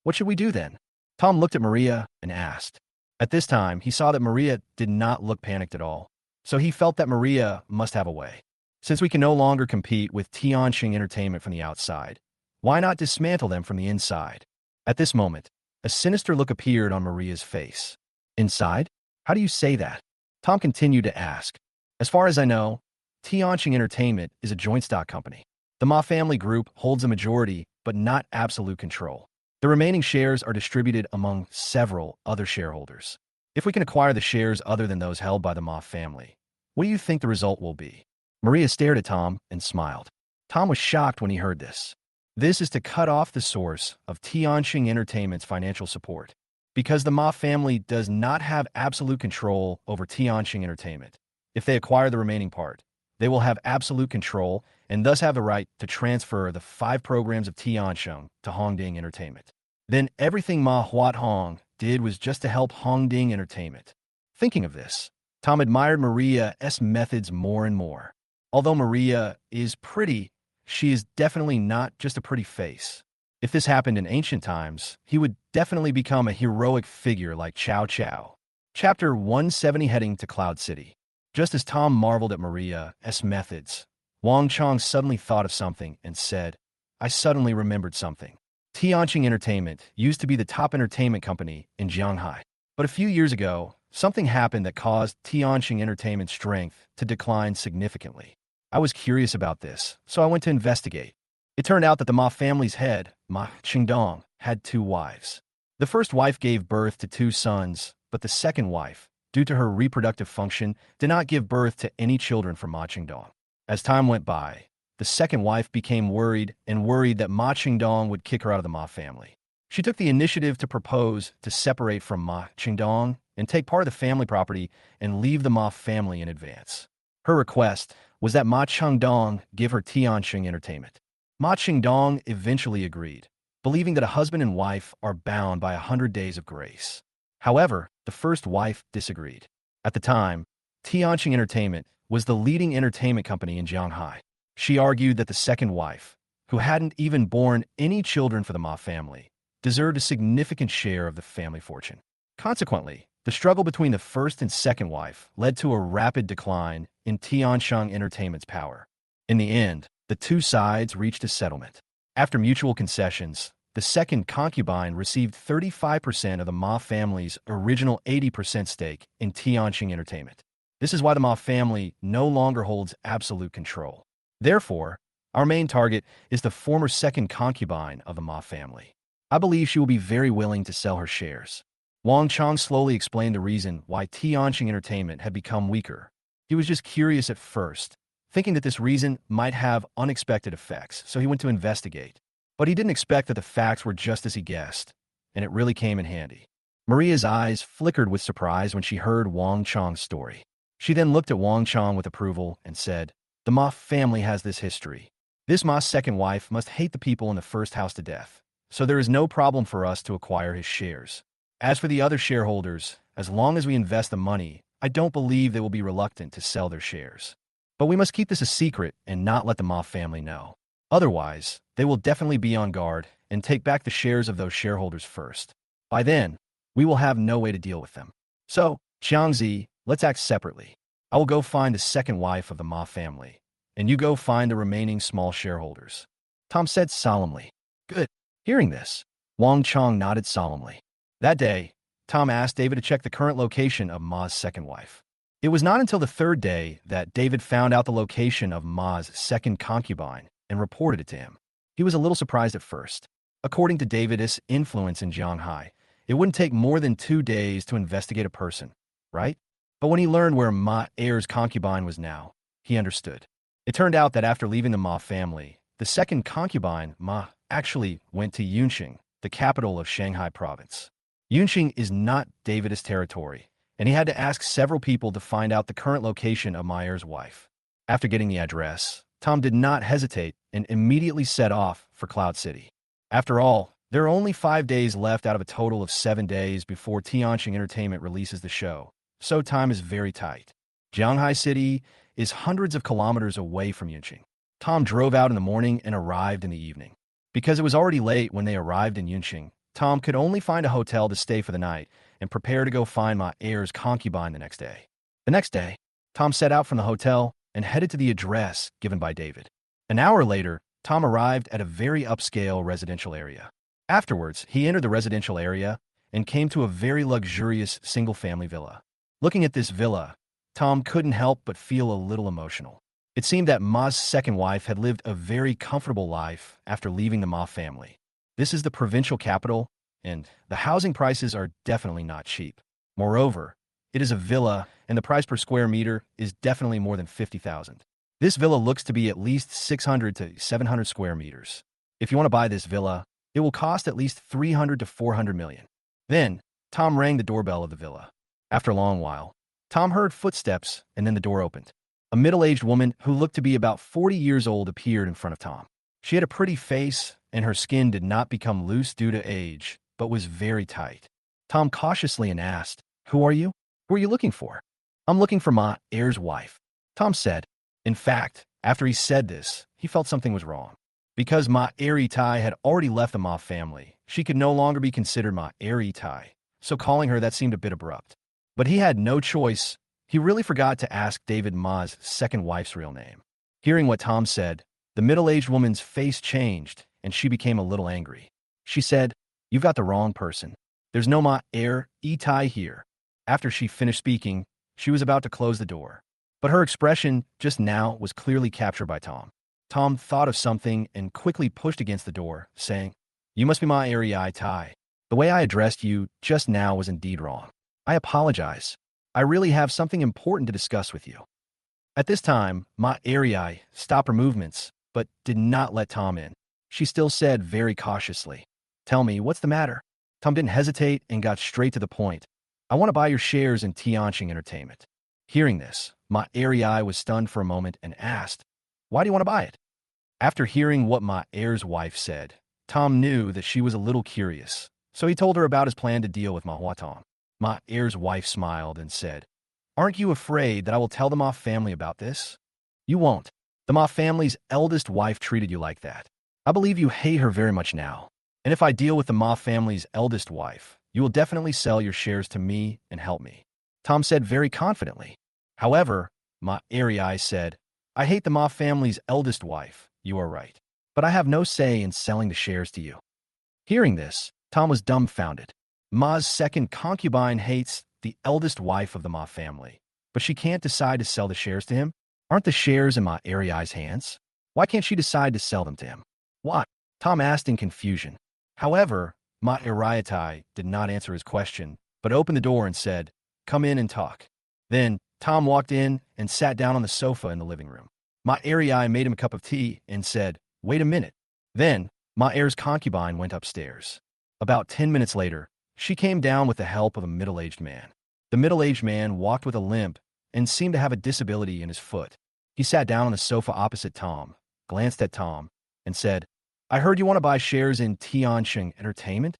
What should we do then? Tom looked at Maria and asked. At this time, he saw that Maria did not look panicked at all, so he felt that Maria must have a way. Since we can no longer compete with Tianqing Entertainment from the outside, why not dismantle them from the inside? At this moment, a sinister look appeared on Maria's face. Inside? How do you say that? Tom continued to ask. As far as I know, Tianqing Entertainment is a joint stock company. The Ma family group holds a majority, but not absolute control. The remaining shares are distributed among several other shareholders. If we can acquire the shares other than those held by the Ma family, what do you think the result will be? Maria stared at Tom and smiled. Tom was shocked when he heard this. This is to cut off the source of Tianxing Entertainment's financial support. Because the Ma family does not have absolute control over Tianxing Entertainment. If they acquire the remaining part, they will have absolute control and thus have the right to transfer the 5 programs of Tianxing to Hongding Entertainment. Then everything Ma Huathong did was just to help Hongding Entertainment. Thinking of this, Tom admired Maria's methods more and more. Although Maria is pretty, she is definitely not just a pretty face. If this happened in ancient times, he would definitely become a heroic figure like Cao Cao. Chapter 170 Heading to Cloud City. Just as Tom marveled at Maria's methods, Wang Chong suddenly thought of something and said, I suddenly remembered something. Tianxing Entertainment used to be the top entertainment company in Jianghai. But a few years ago, something happened that caused Tianxing Entertainment's strength to decline significantly. I was curious about this, so I went to investigate. It turned out that the Ma family's head, Ma Qingdong, had 2 wives. The first wife gave birth to 2 sons, but the second wife, due to her reproductive function, did not give birth to any children from Ma Qingdong. As time went by, the second wife became worried that Ma Qingdong would kick her out of the Ma family. She took the initiative to propose to separate from Ma Qingdong and take part of the family property and leave the Ma family in advance. Her request was that Ma Qingdong give her Tianxing Entertainment. Ma Qingdong eventually agreed, believing that a husband and wife are bound by 100 days of grace. However, the first wife disagreed. At the time, Tianxing Entertainment was the leading entertainment company in Jianghai. She argued that the second wife, who hadn't even borne any children for the Ma family, deserved a significant share of the family fortune. Consequently, the struggle between the first and second wife led to a rapid decline in Tianxing Entertainment's power. In the end, the 2 sides reached a settlement. After mutual concessions, the second concubine received 35% of the Ma family's original 80% stake in Tianxing Entertainment. This is why the Ma family no longer holds absolute control. Therefore, our main target is the former second concubine of the Ma family. I believe she will be very willing to sell her shares. Wang Chong slowly explained the reason why Tianxing Entertainment had become weaker. He was just curious at first, thinking that this reason might have unexpected effects, so he went to investigate. But he didn't expect that the facts were just as he guessed, and it really came in handy. Maria's eyes flickered with surprise when she heard Wang Chong's story. She then looked at Wang Chong with approval and said, the Ma family has this history. This Ma's second wife must hate the people in the first house to death, so there is no problem for us to acquire his shares. As for the other shareholders, as long as we invest the money, I don't believe they will be reluctant to sell their shares. But we must keep this a secret and not let the Ma family know. Otherwise, they will definitely be on guard and take back the shares of those shareholders first. By then, we will have no way to deal with them. So, Jiangzi, let's act separately. I will go find the second wife of the Ma family, and you go find the remaining small shareholders. Tom said solemnly. Good. Hearing this, Wang Chong nodded solemnly. That day, Tom asked David to check the current location of Ma's second wife. It was not until the 3rd day that David found out the location of Ma's second concubine and reported it to him. He was a little surprised at first. According to David's influence in Jianghai, it wouldn't take more than 2 days to investigate a person, right? But when he learned where Ma Er's concubine was now, he understood. It turned out that after leaving the Ma family, the second concubine, Ma, actually went to Yunqing, the capital of Shanghai province. Yunqing is not David's territory, and he had to ask several people to find out the current location of Ma Er's wife. After getting the address, Tom did not hesitate and immediately set off for Cloud City. After all, there are only 5 days left out of a total of 7 days before Tianxing Entertainment releases the show, so time is very tight. Jianghai City is hundreds of kilometers away from Yunqing. Tom drove out in the morning and arrived in the evening. Because it was already late when they arrived in Yunqing, Tom could only find a hotel to stay for the night and prepare to go find Ma Er's concubine the next day. The next day, Tom set out from the hotel and headed to the address given by David. An hour later, Tom arrived at a very upscale residential area. Afterwards, he entered the residential area and came to a very luxurious single-family villa. Looking at this villa, Tom couldn't help but feel a little emotional. It seemed that Ma's second wife had lived a very comfortable life after leaving the Ma family. This is the provincial capital, and the housing prices are definitely not cheap. Moreover, it is a villa, and the price per square meter is definitely more than 50,000. This villa looks to be at least 600 to 700 square meters. If you want to buy this villa, it will cost at least 300 to 400 million. Then, Tom rang the doorbell of the villa. After a long while, Tom heard footsteps, and then the door opened. A middle-aged woman who looked to be about 40 years old appeared in front of Tom. She had a pretty face, and her skin did not become loose due to age, but was very tight. Tom cautiously asked, "Who are you? Who are you looking for?" "I'm looking for my heir's wife," Tom said. In fact, after he said this, he felt something was wrong. Because Ma Eri Tai had already left the Ma family, she could no longer be considered Ma Eri Tai, so calling her that seemed a bit abrupt. But he had no choice. He really forgot to ask David Ma's second wife's real name. Hearing what Tom said, the middle-aged woman's face changed, and she became a little angry. She said, "You've got the wrong person. There's no Ma Eri Tai here." After she finished speaking, she was about to close the door. But her expression just now was clearly captured by Tom. Tom thought of something and quickly pushed against the door, saying, "You must be Ma Eri Tai. The way I addressed you just now was indeed wrong. I apologize. I really have something important to discuss with you." At this time, Ma Eri stopped her movements, but did not let Tom in. She still said very cautiously, "Tell me, what's the matter?" Tom didn't hesitate and got straight to the point. "I want to buy your shares in Tianqing Entertainment." Hearing this, Ma Eri was stunned for a moment and asked, "Why do you want to buy it?" After hearing what Ma Er's wife said, Tom knew that she was a little curious, so he told her about his plan to deal with Manhwa Tom. Ma Er's wife smiled and said, "Aren't you afraid that I will tell the Ma family about this?" "You won't. The Ma family's eldest wife treated you like that. I believe you hate her very much now. And if I deal with the Ma family's eldest wife, you will definitely sell your shares to me and help me," Tom said very confidently. However, Ma Eri said, "I hate the Ma family's eldest wife. You are right. But I have no say in selling the shares to you." Hearing this, Tom was dumbfounded. Ma's second concubine hates the eldest wife of the Ma family, but she can't decide to sell the shares to him? Aren't the shares in Ma Eri's hands? Why can't she decide to sell them to him? What? Tom asked in confusion. However, Ma Eritai did not answer his question, but opened the door and said, "Come in and talk." Then, Tom walked in and sat down on the sofa in the living room. Ma Eri made him a cup of tea and said, "Wait a minute." Then, Ma Er's concubine went upstairs. About 10 minutes later, she came down with the help of a middle-aged man. The middle-aged man walked with a limp and seemed to have a disability in his foot. He sat down on the sofa opposite Tom, glanced at Tom, and said, "I heard you want to buy shares in Tianqing Entertainment?"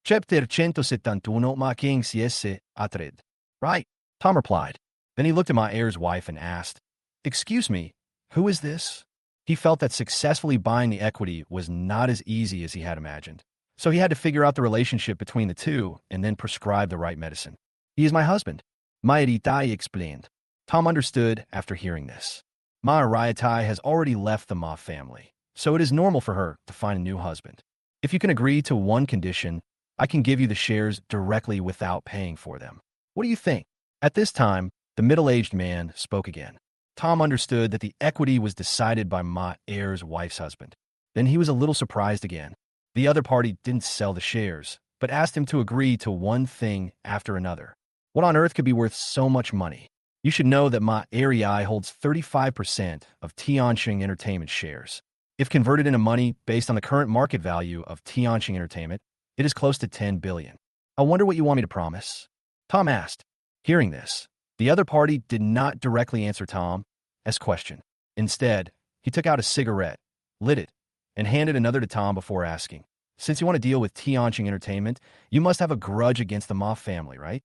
Chapter 171 Ma King Siese Atred. "Right," Tom replied. Then he looked at Ma Er's wife and asked, "Excuse me, who is this?" He felt that successfully buying the equity was not as easy as he had imagined. So he had to figure out the relationship between the two and then prescribe the right medicine. "He is my husband," Ma Eritai explained. Tom understood after hearing this. Ma Eritai has already left the Ma family, so it is normal for her to find a new husband. "If you can agree to one condition, I can give you the shares directly without paying for them. What do you think?" At this time, the middle-aged man spoke again. Tom understood that the equity was decided by Ma Er's wife's husband. Then he was a little surprised again. The other party didn't sell the shares, but asked him to agree to one thing after another. What on earth could be worth so much money? You should know that Ma Eri holds 35% of Tianqing Entertainment shares. If converted into money based on the current market value of Tianqing Entertainment, it is close to 10 billion. "I wonder what you want me to promise?" Tom asked. Hearing this, the other party did not directly answer Tom's question. Instead, he took out a cigarette, lit it, and handed another to Tom before asking, "Since you want to deal with Tianqing Entertainment, you must have a grudge against the Ma family, right?"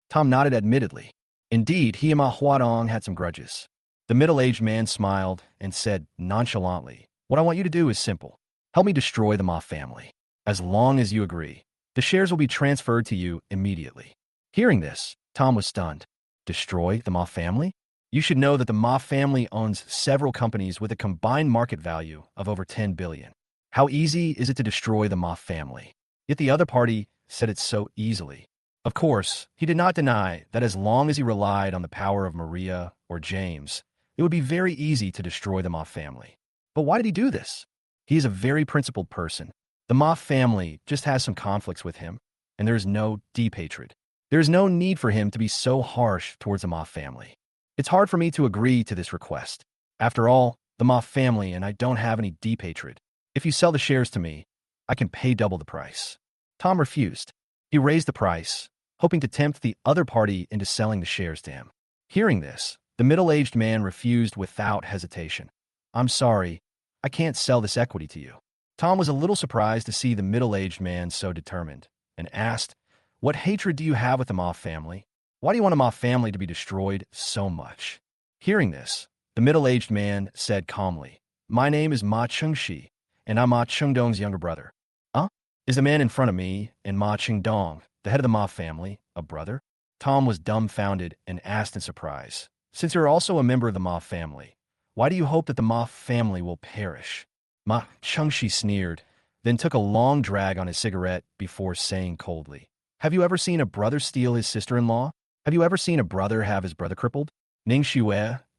Tom nodded admittedly. Indeed, he and Ma Huadong had some grudges. The middle-aged man smiled and said nonchalantly, "What I want you to do is simple. Help me destroy the Ma family. As long as you agree, the shares will be transferred to you immediately." Hearing this, Tom was stunned. Destroy the Ma family? You should know that the Ma family owns several companies with a combined market value of over 10 billion. How easy is it to destroy the Ma family? Yet the other party said it so easily. Of course, he did not deny that as long as he relied on the power of Maria or James, it would be very easy to destroy the Ma family. But why did he do this? He is a very principled person. The Ma family just has some conflicts with him, and there is no deep hatred. There is no need for him to be so harsh towards the Ma family. It's hard for me to agree to this request. After all, the Ma family and I don't have any deep hatred. If you sell the shares to me, I can pay double the price. Tom refused. He raised the price, hoping to tempt the other party into selling the shares to him. Hearing this, the middle-aged man refused without hesitation. I'm sorry, I can't sell this equity to you. Tom was a little surprised to see the middle-aged man so determined, and asked, what hatred do you have with the Ma family? Why do you want the Ma family to be destroyed so much? Hearing this, the middle-aged man said calmly, my name is Ma Chengxi, and I'm Ma Chengdong's younger brother. Huh? Is the man in front of me and Ma Chengdong, the head of the Ma family, a brother? Tom was dumbfounded and asked in surprise, since you're also a member of the Ma family, why do you hope that the Ma family will perish? Ma Chengxi sneered, then took a long drag on his cigarette before saying coldly, have you ever seen a brother steal his sister-in-law? Have you ever seen a brother have his brother crippled? Ning Shue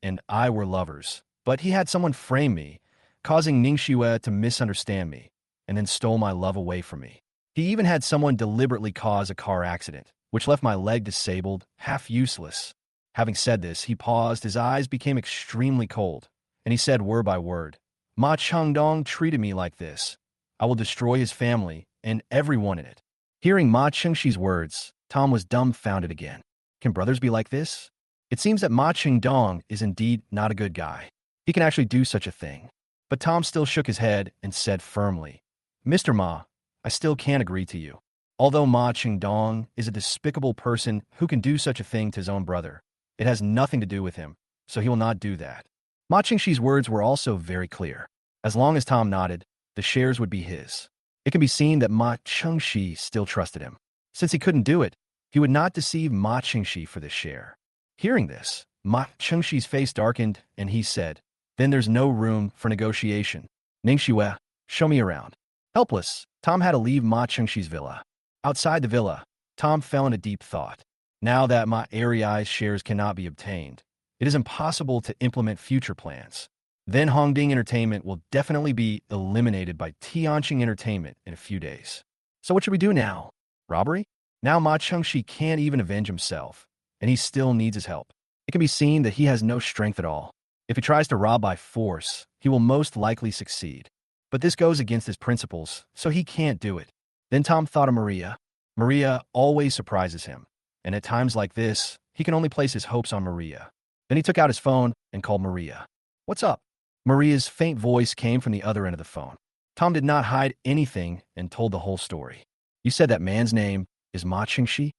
and I were lovers, but he had someone frame me, causing Ning Shue to misunderstand me, and then stole my love away from me. He even had someone deliberately cause a car accident, which left my leg disabled, half useless. Having said this, he paused, his eyes became extremely cold, and he said word by word, Ma Chengdong treated me like this. I will destroy his family and everyone in it. Hearing Ma Chengxi's words, Tom was dumbfounded again. Can brothers be like this? It seems that Ma Chengdong is indeed not a good guy. He can actually do such a thing. But Tom still shook his head and said firmly, Mr. Ma, I still can't agree to you. Although Ma Chengdong is a despicable person who can do such a thing to his own brother, it has nothing to do with him, so he will not do that. Ma Chengxi's words were also very clear. As long as Tom nodded, the shares would be his. It can be seen that Ma Chengxi still trusted him. Since he couldn't do it, he would not deceive Ma Chengxi for this share. Hearing this, Ma Chengxi's face darkened, and he said, then there's no room for negotiation. Ning Shue, show me around. Helpless, Tom had to leave Ma Chengxi's villa. Outside the villa, Tom fell into deep thought. Now that Ma Ariai's shares cannot be obtained, it is impossible to implement future plans. Then Hongding Entertainment will definitely be eliminated by Tianqing Entertainment in a few days. So what should we do now? Robbery? Now Ma Chengxi can't even avenge himself, and he still needs his help. It can be seen that he has no strength at all. If he tries to rob by force, he will most likely succeed. But this goes against his principles, so he can't do it. Then Tom thought of Maria. Maria always surprises him, and at times like this, he can only place his hopes on Maria. Then he took out his phone and called Maria. What's up? Maria's faint voice came from the other end of the phone. Tom did not hide anything and told the whole story. You said that man's name is Ma Chengxi?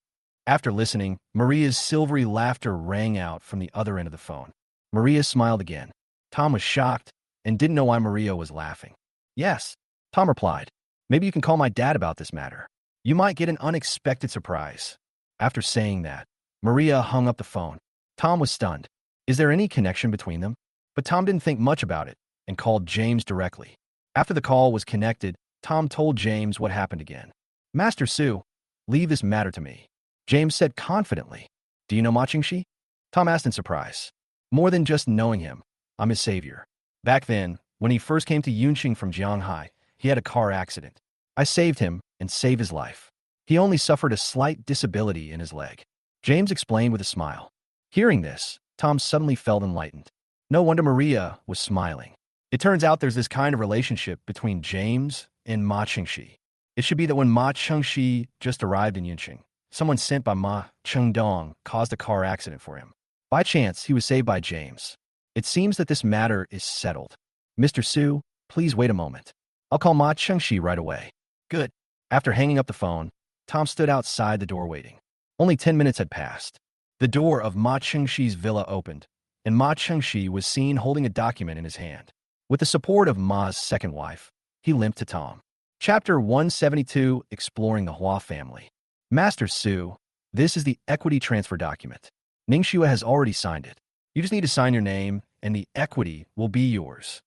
After listening, Maria's silvery laughter rang out from the other end of the phone. Maria smiled again. Tom was shocked and didn't know why Maria was laughing. Yes, Tom replied. Maybe you can call my dad about this matter. You might get an unexpected surprise. After saying that, Maria hung up the phone. Tom was stunned. Is there any connection between them? But Tom didn't think much about it and called James directly. After the call was connected, Tom told James what happened again. Master Su, leave this matter to me. James said confidently. Do you know Ma Chengxi? Tom asked in surprise. More than just knowing him, I'm his savior. Back then, when he first came to Yunqing from Jianghai, he had a car accident. I saved him and saved his life. He only suffered a slight disability in his leg. James explained with a smile. Hearing this, Tom suddenly felt enlightened. No wonder Maria was smiling. It turns out there's this kind of relationship between James and Ma Chengxi. It should be that when Ma Chengxi just arrived in Yunqing, someone sent by Ma Chengdong caused a car accident for him. By chance, he was saved by James. It seems that this matter is settled. Mr. Su, please wait a moment. I'll call Ma Chengxi right away. Good. After hanging up the phone, Tom stood outside the door waiting. Only 10 minutes had passed. The door of Ma Chengxi's villa opened, and Ma Chengxi was seen holding a document in his hand. With the support of Ma's second wife, he limped to Tom. Chapter 172, Exploring the Hua Family. Master Su, this is the equity transfer document. Ning Shue has already signed it. You just need to sign your name, and the equity will be yours.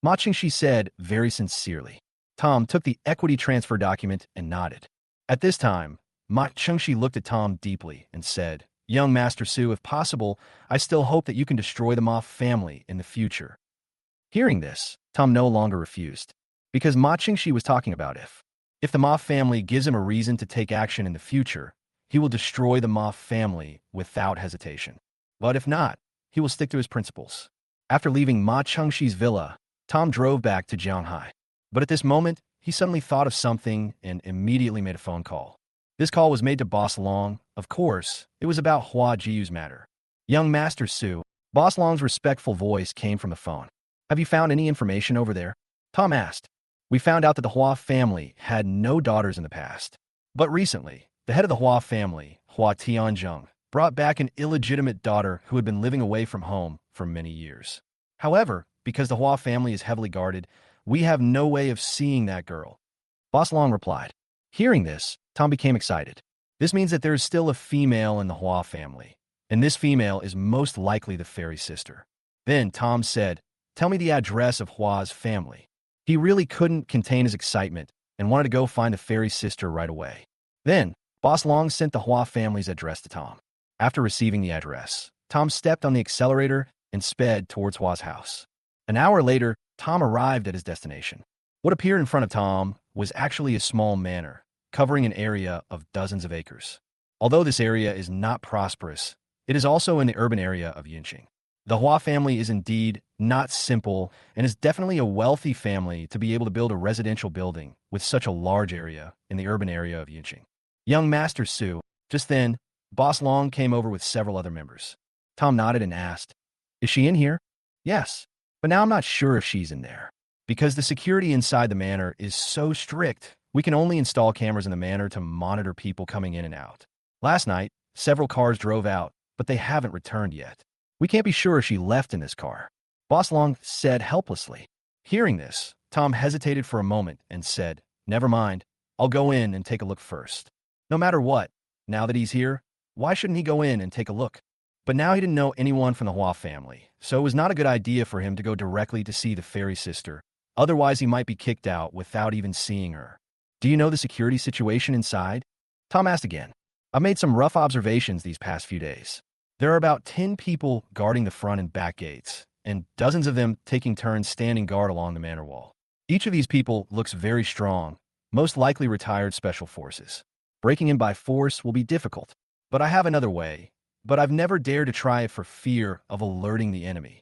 Ma Chengxi said very sincerely. Tom took the equity transfer document and nodded. At this time, Ma Chengxi looked at Tom deeply and said, Young Master Su, if possible, I still hope that you can destroy the Ma family in the future. Hearing this, Tom no longer refused. because Ma Qingxi was talking about if the Ma family gives him a reason to take action in the future, he will destroy the Ma family without hesitation. But if not, he will stick to his principles. After leaving Ma Qingxi's villa, Tom drove back to Jianghai. But at this moment, he suddenly thought of something and immediately made a phone call. This call was made to Boss Long. Of course, it was about Hua Jiu's matter. Young Master Su, Boss Long's respectful voice came from the phone. Have you found any information over there? Tom asked. We found out that the Hua family had no daughters in the past. But recently, the head of the Hua family, Hua Tianzheng, brought back an illegitimate daughter who had been living away from home for many years. However, because the Hua family is heavily guarded, we have no way of seeing that girl. Boss Long replied. Hearing this, Tom became excited. This means that there is still a female in the Hua family, and this female is most likely the fairy sister. Then Tom said, tell me the address of Hua's family. He really couldn't contain his excitement and wanted to go find the fairy sister right away. Then, Boss Long sent the Hua family's address to Tom. After receiving the address, Tom stepped on the accelerator and sped towards Hua's house. An hour later, Tom arrived at his destination. What appeared in front of Tom was actually a small manor, covering an area of dozens of acres. Although this area is not prosperous, it is also in the urban area of Yinqing. The Hua family is indeed not simple and is definitely a wealthy family to be able to build a residential building with such a large area in the urban area of Yinqing. Young Master Su, just then, Boss Long came over with several other members. Tom nodded and asked, is she in here? Yes, but now I'm not sure if she's in there. Because the security inside the manor is so strict, we can only install cameras in the manor to monitor people coming in and out. Last night, several cars drove out, but they haven't returned yet. We can't be sure if she left in this car. Boss Long said helplessly. Hearing this, Tom hesitated for a moment and said, never mind, I'll go in and take a look first. No matter what, now that he's here, why shouldn't he go in and take a look? But now he didn't know anyone from the Hua family, so it was not a good idea for him to go directly to see the fairy sister. Otherwise, he might be kicked out without even seeing her. Do you know the security situation inside? Tom asked again. I've made some rough observations these past few days. There are about 10 people guarding the front and back gates, and dozens of them taking turns standing guard along the manor wall. Each of these people looks very strong, most likely retired special forces. Breaking in by force will be difficult, but I have another way, but I've never dared to try it for fear of alerting the enemy.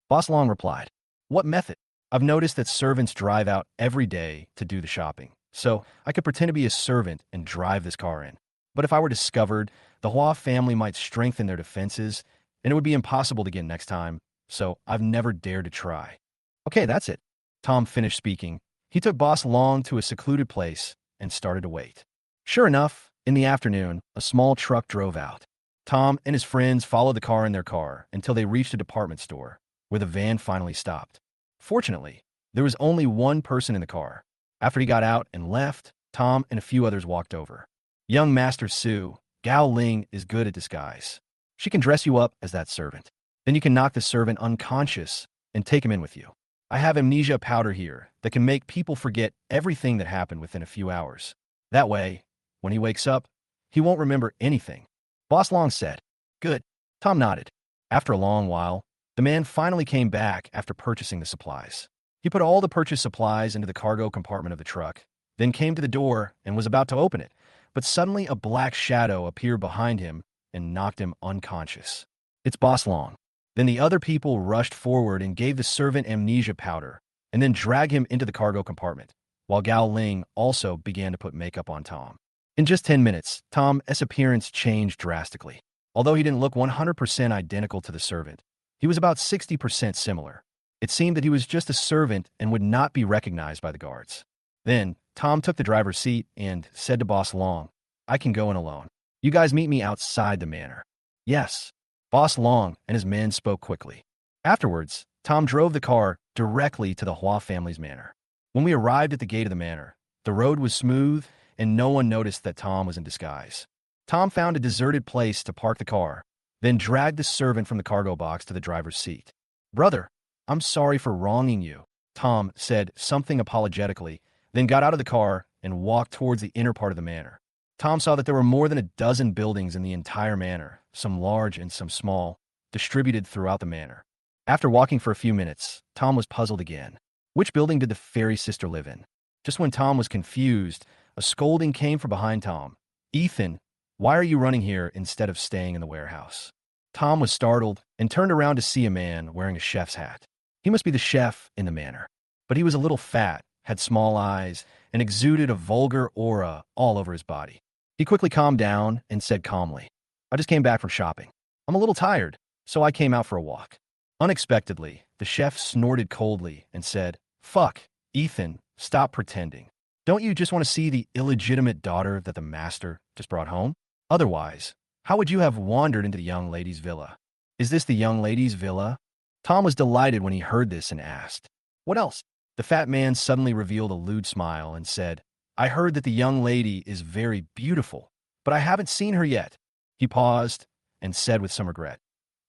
Boss Long replied, what method? I've noticed that servants drive out every day to do the shopping, so I could pretend to be a servant and drive this car in. But if I were discovered, the Hua family might strengthen their defenses, and it would be impossible to get next time, so I've never dared to try. Okay, that's it. Tom finished speaking. He took Boss Long to a secluded place and started to wait. Sure enough, in the afternoon, a small truck drove out. Tom and his friends followed the car in their car until they reached a department store, where the van finally stopped. Fortunately, there was only one person in the car. After he got out and left, Tom and a few others walked over. Young Master Su, Gao Ling is good at disguise. She can dress you up as that servant. Then you can knock the servant unconscious and take him in with you. I have amnesia powder here that can make people forget everything that happened within a few hours. That way, when he wakes up, he won't remember anything. Boss Long said. Good. Tom nodded. After a long while, the man finally came back after purchasing the supplies. He put all the purchased supplies into the cargo compartment of the truck, then came to the door and was about to open it, but suddenly a black shadow appeared behind him and knocked him unconscious. It's Boss Long. Then the other people rushed forward and gave the servant amnesia powder, and then dragged him into the cargo compartment, while Gao Ling also began to put makeup on Tom. In just 10 minutes, Tom's appearance changed drastically. Although he didn't look 100% identical to the servant, he was about 60% similar. It seemed that he was just a servant and would not be recognized by the guards. Then, Tom took the driver's seat and said to Boss Long, I can go in alone. You guys meet me outside the manor. Yes. Boss Long and his men spoke quickly. Afterwards, Tom drove the car directly to the Hua family's manor. When we arrived at the gate of the manor, the road was smooth and no one noticed that Tom was in disguise. Tom found a deserted place to park the car, then dragged the servant from the cargo box to the driver's seat. Brother, I'm sorry for wronging you, Tom said something apologetically, then got out of the car and walked towards the inner part of the manor. Tom saw that there were more than a dozen buildings in the entire manor, some large and some small, distributed throughout the manor. After walking for a few minutes, Tom was puzzled again. Which building did the fairy sister live in? Just when Tom was confused, a scolding came from behind Tom. Ethan, why are you running here instead of staying in the warehouse? Tom was startled and turned around to see a man wearing a chef's hat. He must be the chef in the manor. But he was a little fat, had small eyes, and exuded a vulgar aura all over his body. He quickly calmed down and said calmly, I just came back from shopping. I'm a little tired, so I came out for a walk. Unexpectedly, the chef snorted coldly and said, Fuck, Ethan, stop pretending. Don't you just want to see the illegitimate daughter that the master just brought home? Otherwise, how would you have wandered into the young lady's villa? Is this the young lady's villa? Tom was delighted when he heard this and asked, What else? The fat man suddenly revealed a lewd smile and said, I heard that the young lady is very beautiful, but I haven't seen her yet. He paused and said with some regret,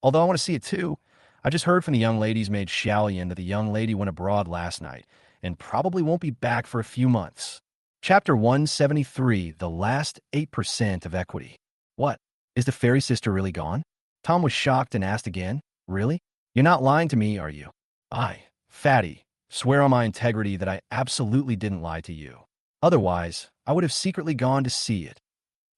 Although I want to see it too, I just heard from the young lady's maid Xiaoyan that the young lady went abroad last night and probably won't be back for a few months. Chapter 173, The Last 8% of Equity. What? Is the fairy sister really gone? Tom was shocked and asked again, Really? You're not lying to me, are you? I, Fatty, swear on my integrity that I absolutely didn't lie to you. Otherwise, I would have secretly gone to see it.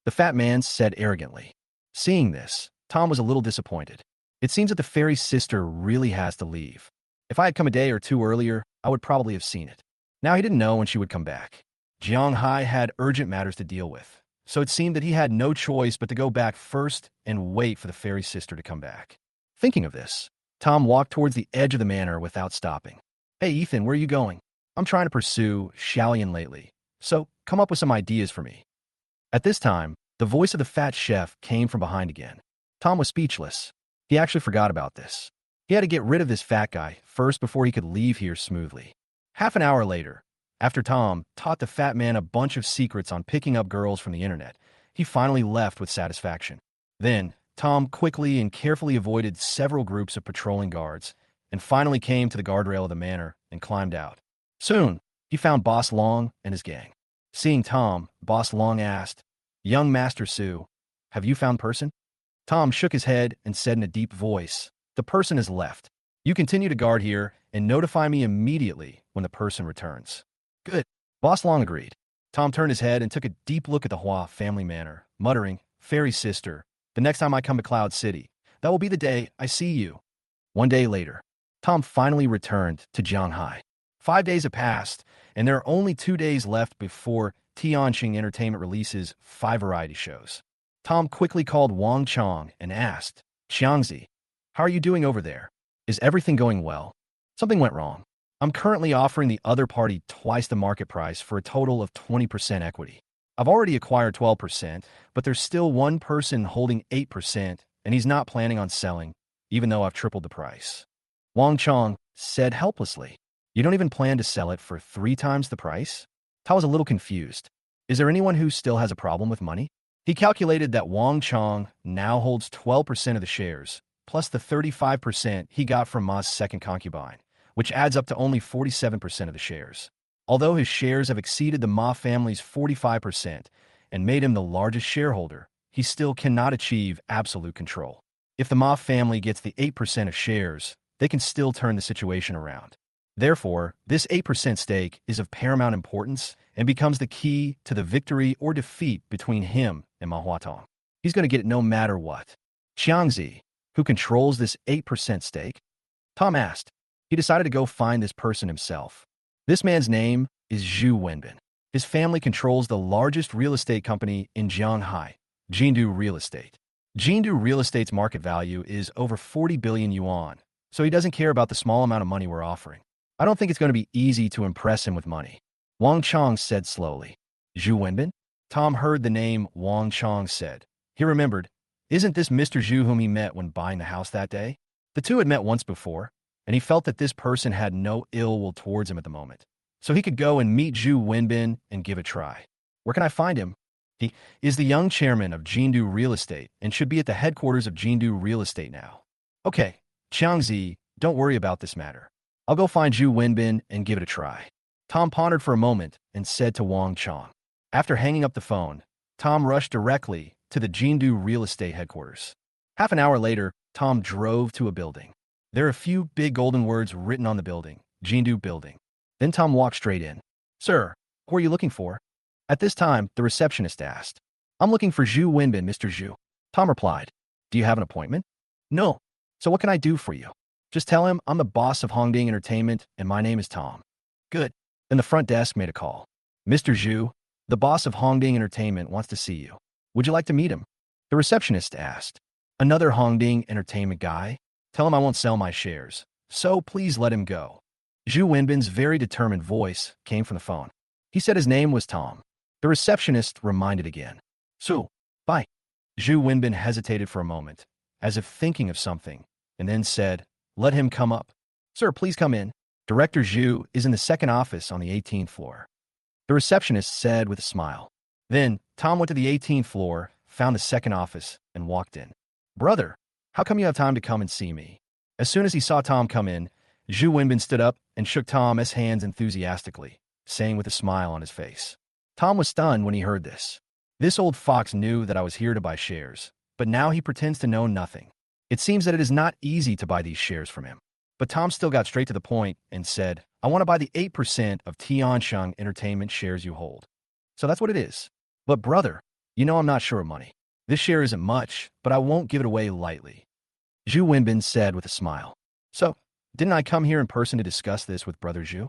The fat man said arrogantly. Seeing this, Tom was a little disappointed. It seems that the fairy sister really has to leave. If I had come a day or two earlier, I would probably have seen it. Now he didn't know when she would come back. Jiang Hai had urgent matters to deal with, so it seemed that he had no choice but to go back first and wait for the fairy sister to come back. Thinking of this, Tom walked towards the edge of the manor without stopping. Hey Ethan, where are you going? I'm trying to pursue Xiaoyan lately, so come up with some ideas for me. At this time, the voice of the fat chef came from behind again. Tom was speechless. He actually forgot about this. He had to get rid of this fat guy first before he could leave here smoothly. Half an hour later, after Tom taught the fat man a bunch of secrets on picking up girls from the internet, he finally left with satisfaction. Then, Tom quickly and carefully avoided several groups of patrolling guards and finally came to the guardrail of the manor and climbed out. Soon, he found Boss Long and his gang. Seeing Tom, Boss Long asked, Young Master Su, have you found person? Tom shook his head and said in a deep voice, The person has left. You continue to guard here and notify me immediately when the person returns. Good. Boss Long agreed. Tom turned his head and took a deep look at the Hua family manor, muttering, Fairy sister, the next time I come to Cloud City, that will be the day I see you. 1 day later, Tom finally returned to Jianghai. 5 days have passed, and there are only 2 days left before Tianqing Entertainment releases 5 variety shows. Tom quickly called Wang Chong and asked, Xiangzi, how are you doing over there? Is everything going well? Something went wrong. I'm currently offering the other party twice the market price for a total of 20% equity. I've already acquired 12%, but there's still one person holding 8%, and he's not planning on selling, even though I've tripled the price. Wang Chong said helplessly, You don't even plan to sell it for 3 times the price? Tom was a little confused. Is there anyone who still has a problem with money? He calculated that Wang Chong now holds 12% of the shares, plus the 35% he got from Ma's second concubine, which adds up to only 47% of the shares. Although his shares have exceeded the Ma family's 45% and made him the largest shareholder, he still cannot achieve absolute control. If the Ma family gets the 8% of shares, they can still turn the situation around. Therefore, this 8% stake is of paramount importance and becomes the key to the victory or defeat between him and Manhwa Tong. He's going to get it no matter what. Xiangzi, who controls this 8% stake? Tom asked. He decided to go find this person himself. This man's name is Zhu Wenbin. His family controls the largest real estate company in Jianghai, Jindu Real Estate. Jindu Real Estate's market value is over 40 billion yuan, so he doesn't care about the small amount of money we're offering. I don't think it's going to be easy to impress him with money. Wang Chong said slowly. Zhu Wenbin? Tom heard the name Wang Chong said. He remembered, isn't this Mr. Zhu whom he met when buying the house that day? The two had met once before, and he felt that this person had no ill will towards him at the moment. So he could go and meet Zhu Wenbin and give it a try. Where can I find him? He is the young chairman of Jindu Real Estate and should be at the headquarters of Jindu Real Estate now. Okay, Xiangzi, don't worry about this matter. I'll go find Zhu Wenbin and give it a try. Tom pondered for a moment and said to Wang Chong. After hanging up the phone, Tom rushed directly to the Jindu Real Estate headquarters. Half an hour later, Tom drove to a building. There are a few big golden words written on the building, Jindu Building. Then Tom walked straight in. Sir, who are you looking for? At this time, the receptionist asked. I'm looking for Zhu Wenbin, Mr. Zhu. Tom replied. Do you have an appointment? No. So what can I do for you? Just tell him I'm the boss of Hongding Entertainment and my name is Tom. Good. Then the front desk made a call. Mr. Zhu, the boss of Hongding Entertainment wants to see you. Would you like to meet him? The receptionist asked. Another Hongding Entertainment guy? Tell him I won't sell my shares. So please let him go. Zhu Wenbin's very determined voice came from the phone. He said his name was Tom. The receptionist reminded again. So, bye. Zhu Wenbin hesitated for a moment, as if thinking of something, and then said, let him come up. Sir, please come in. Director Zhu is in the second office on the 18th floor. The receptionist said with a smile. Then, Tom went to the 18th floor, found the second office, and walked in. Brother, how come you have time to come and see me? As soon as he saw Tom come in, Zhu Wenbin stood up and shook Tom's hands enthusiastically, saying with a smile on his face. Tom was stunned when he heard this. This old fox knew that I was here to buy shares, but now he pretends to know nothing. It seems that it is not easy to buy these shares from him. But Tom still got straight to the point and said, I want to buy the 8% of Tiansheng Entertainment shares you hold. So that's what it is. But brother, you know I'm not sure of money. This share isn't much, but I won't give it away lightly. Zhu Wenbin said with a smile. So, didn't I come here in person to discuss this with Brother Zhu?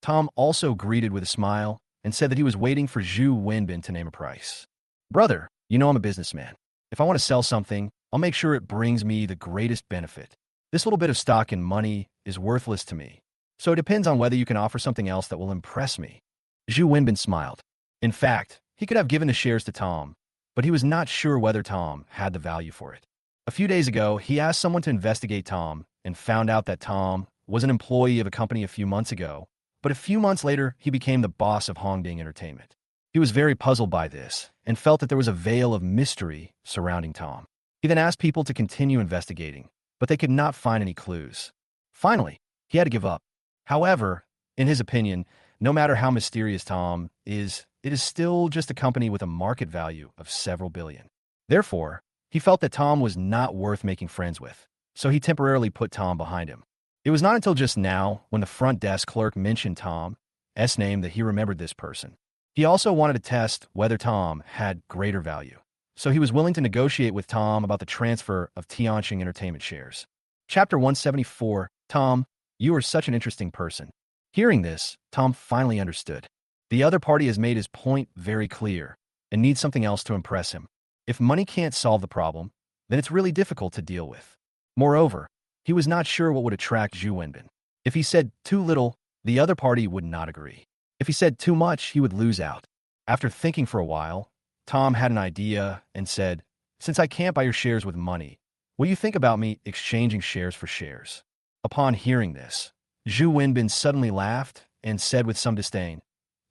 Tom also greeted with a smile and said that he was waiting for Zhu Wenbin to name a price. Brother, you know I'm a businessman. If I want to sell something, I'll make sure it brings me the greatest benefit. This little bit of stock and money is worthless to me. So it depends on whether you can offer something else that will impress me. Zhu Wenbin smiled. In fact, he could have given the shares to Tom, but he was not sure whether Tom had the value for it. A few days ago, he asked someone to investigate Tom and found out that Tom was an employee of a company a few months ago, but a few months later, he became the boss of Hongding Entertainment. He was very puzzled by this and felt that there was a veil of mystery surrounding Tom. He then asked people to continue investigating, but they could not find any clues. Finally, he had to give up. However, in his opinion, no matter how mysterious Tom is, it is still just a company with a market value of several billion. Therefore, he felt that Tom was not worth making friends with, so he temporarily put Tom behind him. It was not until just now, when the front desk clerk mentioned Tom's name, that he remembered this person. He also wanted to test whether Tom had greater value, so he was willing to negotiate with Tom about the transfer of Tiansheng Entertainment shares. Chapter 174, Tom, you are such an interesting person. Hearing this, Tom finally understood. The other party has made his point very clear and needs something else to impress him. If money can't solve the problem, then it's really difficult to deal with. Moreover, he was not sure what would attract Zhu Wenbin. If he said too little, the other party would not agree. If he said too much, he would lose out. After thinking for a while, Tom had an idea and said, since I can't buy your shares with money, what do you think about me exchanging shares for shares? Upon hearing this, Zhu Wenbin suddenly laughed and said with some disdain,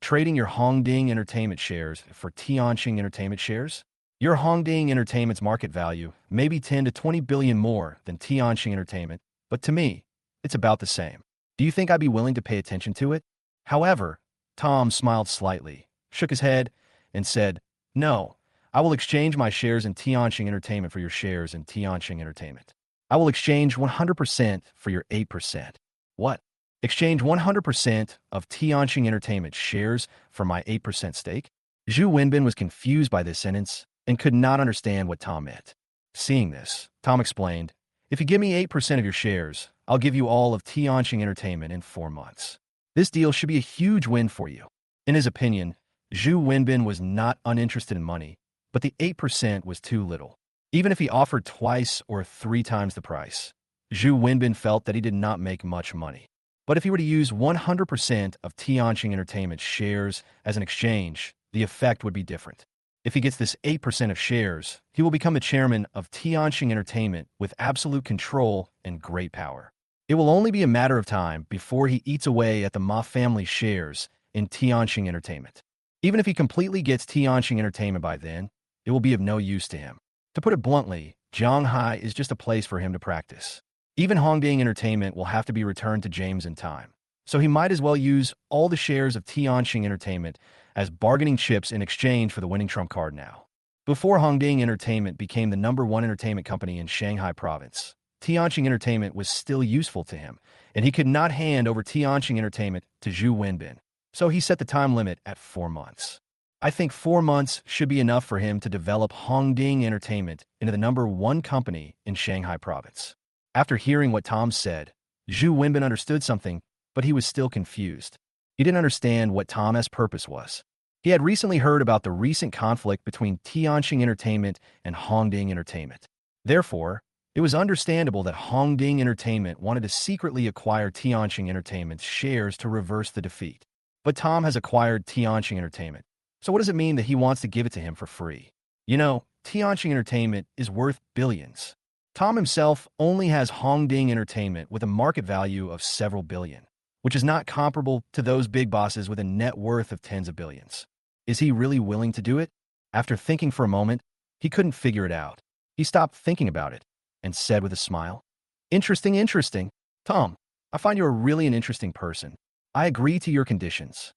trading your Hongding Entertainment shares for Tiansheng Entertainment shares? Your Hongding Entertainment's market value may be 10 to 20 billion more than Tiansheng Entertainment, but to me, it's about the same. Do you think I'd be willing to pay attention to it? However, Tom smiled slightly, shook his head, and said, no, I will exchange my shares in Tiansheng Entertainment for your shares in Tiansheng Entertainment. I will exchange 100% for your 8%. What? Exchange 100% of Tiansheng Entertainment shares for my 8% stake? Zhu Wenbin was confused by this sentence and could not understand what Tom meant. Seeing this, Tom explained, if you give me 8% of your shares, I'll give you all of Tiansheng Entertainment in 4 months. This deal should be a huge win for you. In his opinion, Zhu Wenbin was not uninterested in money, but the 8% was too little. Even if he offered twice or 3 times the price, Zhu Wenbin felt that he did not make much money. But if he were to use 100% of Tiansheng Entertainment shares as an exchange, the effect would be different. If he gets this 8% of shares, he will become the chairman of Tiansheng Entertainment with absolute control and great power. It will only be a matter of time before he eats away at the Ma family shares in Tiansheng Entertainment. Even if he completely gets Tiansheng Entertainment by then, it will be of no use to him. To put it bluntly, Zhanghai is just a place for him to practice. Even Hongding Entertainment will have to be returned to James in time, so he might as well use all the shares of Tiansheng Entertainment as bargaining chips in exchange for the winning trump card now. Before Hongding Entertainment became the #1 entertainment company in Shanghai province, Tianqing Entertainment was still useful to him, and he could not hand over Tianqing Entertainment to Zhu Wenbin, so he set the time limit at 4 months. I think 4 months should be enough for him to develop Hongding Entertainment into the #1 company in Shanghai province. After hearing what Tom said, Zhu Wenbin understood something, but he was still confused. He didn't understand what Tom's purpose was. He had recently heard about the recent conflict between Tianqing Entertainment and Hongding Entertainment. Therefore, it was understandable that Hongding Entertainment wanted to secretly acquire Tianqing Entertainment's shares to reverse the defeat. But Tom has acquired Tianqing Entertainment, so what does it mean that he wants to give it to him for free? You know, Tianqing Entertainment is worth billions. Tom himself only has Hongding Entertainment with a market value of several billion, which is not comparable to those big bosses with a net worth of tens of billions. Is he really willing to do it? After thinking for a moment, he couldn't figure it out. He stopped thinking about it and said with a smile, Interesting, interesting. Tom, I find you are really an interesting person. I agree to your conditions.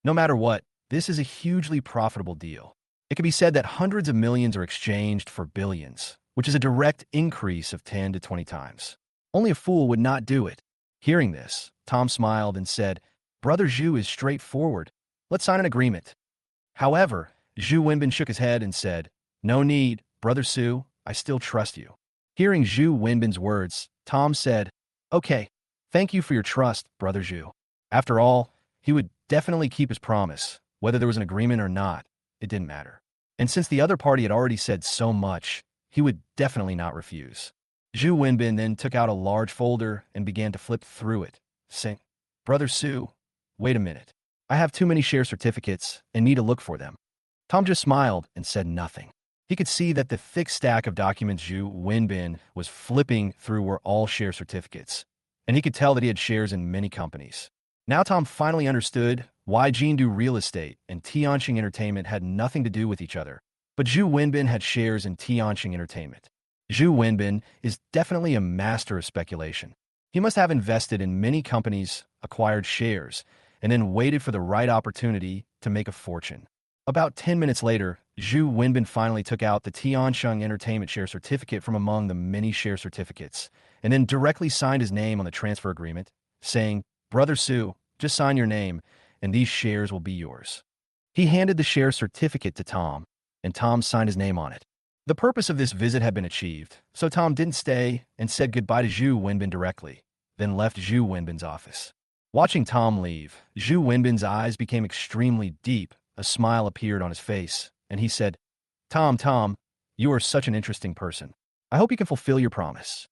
No matter what, this is a hugely profitable deal. It can be said that hundreds of millions are exchanged for billions, which is a direct increase of 10 to 20 times. Only a fool would not do it. Hearing this, Tom smiled and said, Brother Zhu is straightforward. Let's sign an agreement. However, Zhu Wenbin shook his head and said, No need, Brother Su, I still trust you. Hearing Zhu Wenbin's words, Tom said, Okay, thank you for your trust, Brother Zhu. After all, he would definitely keep his promise. Whether there was an agreement or not, it didn't matter. And since the other party had already said so much, he would definitely not refuse. Zhu Wenbin then took out a large folder and began to flip through it, saying, Brother Su, wait a minute. I have too many share certificates and need to look for them. Tom just smiled and said nothing. He could see that the thick stack of documents Zhu Wenbin was flipping through were all share certificates, and he could tell that he had shares in many companies. Now Tom finally understood why Jindu Real Estate and Tianqing Entertainment had nothing to do with each other, but Zhu Wenbin had shares in Tianqing Entertainment. Zhu Wenbin is definitely a master of speculation. He must have invested in many companies, acquired shares, and then waited for the right opportunity to make a fortune. About 10 minutes later, Zhu Wenbin finally took out the Tianqing Entertainment share certificate from among the many share certificates, and then directly signed his name on the transfer agreement, saying, Brother Su, just sign your name, and these shares will be yours. He handed the share certificate to Tom, and Tom signed his name on it. The purpose of this visit had been achieved, so Tom didn't stay and said goodbye to Zhu Wenbin directly, then left Zhu Wenbin's office. Watching Tom leave, Zhu Wenbin's eyes became extremely deep. A smile appeared on his face, and he said, Tom, you are such an interesting person. I hope you can fulfill your promise.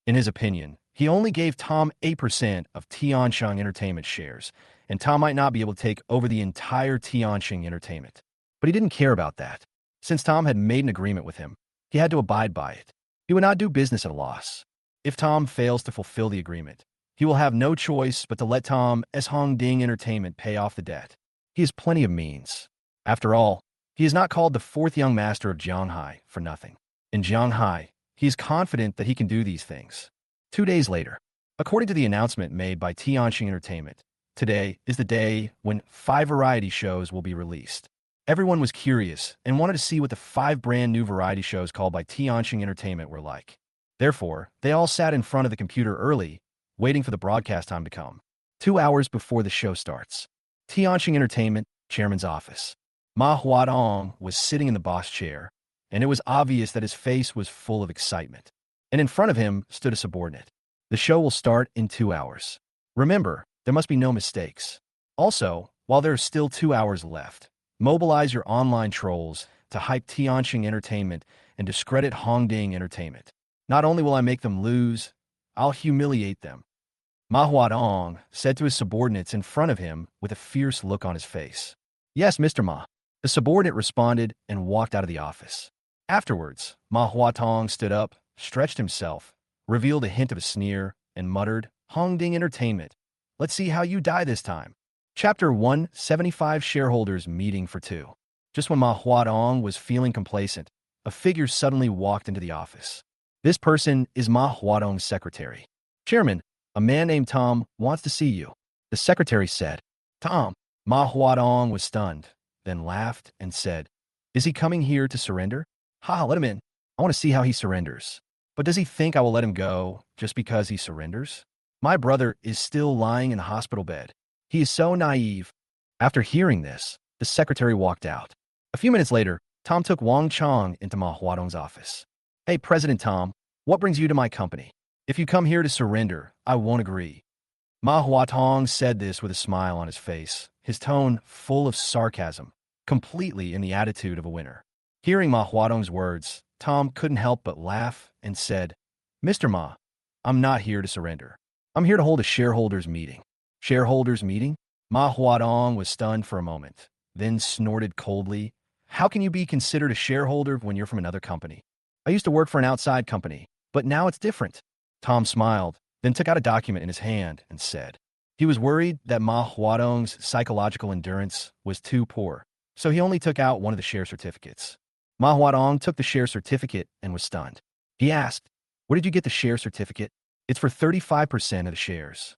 In his opinion, he only gave Tom 8% of Tianqing Entertainment shares, and Tom might not be able to take over the entire Tianqing Entertainment. But he didn't care about that. Since Tom had made an agreement with him, he had to abide by it. He would not do business at a loss. If Tom fails to fulfill the agreement, he will have no choice but to let Tom as Hongding Entertainment pay off the debt. He has plenty of means. After all, he is not called the 4th young master of Jianghai for nothing. In Jianghai, he is confident that he can do these things. 2 days later, according to the announcement made by Tianqing Entertainment, today is the day when 5 variety shows will be released. Everyone was curious and wanted to see what the 5 brand new variety shows called by Tianqing Entertainment were like. Therefore, they all sat in front of the computer early, waiting for the broadcast time to come. 2 hours before the show starts, Tianqing Entertainment chairman's office. Manhwa was sitting in the boss chair, and it was obvious that his face was full of excitement. And in front of him stood a subordinate. The show will start in 2 hours. Remember, there must be no mistakes. Also, while there are still 2 hours left, mobilize your online trolls to hype Tianqing Entertainment and discredit Hongding Entertainment. Not only will I make them lose, I'll humiliate them. Manhwa Dong said to his subordinates in front of him with a fierce look on his face. Yes, Mr. Ma. The subordinate responded and walked out of the office. Afterwards, Manhwa Dong stood up, stretched himself, revealed a hint of a sneer, and muttered, Hongding Entertainment. Let's see how you die this time. Chapter 175 Shareholders Meeting for 2. Just when Manhwa Dong was feeling complacent, a figure suddenly walked into the office. This person is Manhwa Dong's secretary. Chairman, a man named Tom wants to see you. The secretary said. Tom. Manhwa Dong was stunned, then laughed and said, Is he coming here to surrender? Ha, let him in. I want to see how he surrenders. But does he think I will let him go just because he surrenders? My brother is still lying in the hospital bed. He is so naive. After hearing this, the secretary walked out. A few minutes later, Tom took Wang Chong into Ma Huadong's office. Hey, President Tom, what brings you to my company? If you come here to surrender, I won't agree. Ma Huatong said this with a smile on his face, his tone full of sarcasm, completely in the attitude of a winner. Hearing Ma Huatong's words, Tom couldn't help but laugh and said, Mr. Ma, I'm not here to surrender. I'm here to hold a shareholders meeting. Shareholders meeting? Ma Huatong was stunned for a moment, then snorted coldly. How can you be considered a shareholder when you're from another company? I used to work for an outside company, but now it's different. Tom smiled, then took out a document in his hand and said. He was worried that Ma Huadong's psychological endurance was too poor, so he only took out one of the share certificates. Ma Huadong took the share certificate and was stunned. He asked, Where did you get the share certificate? It's for 35% of the shares.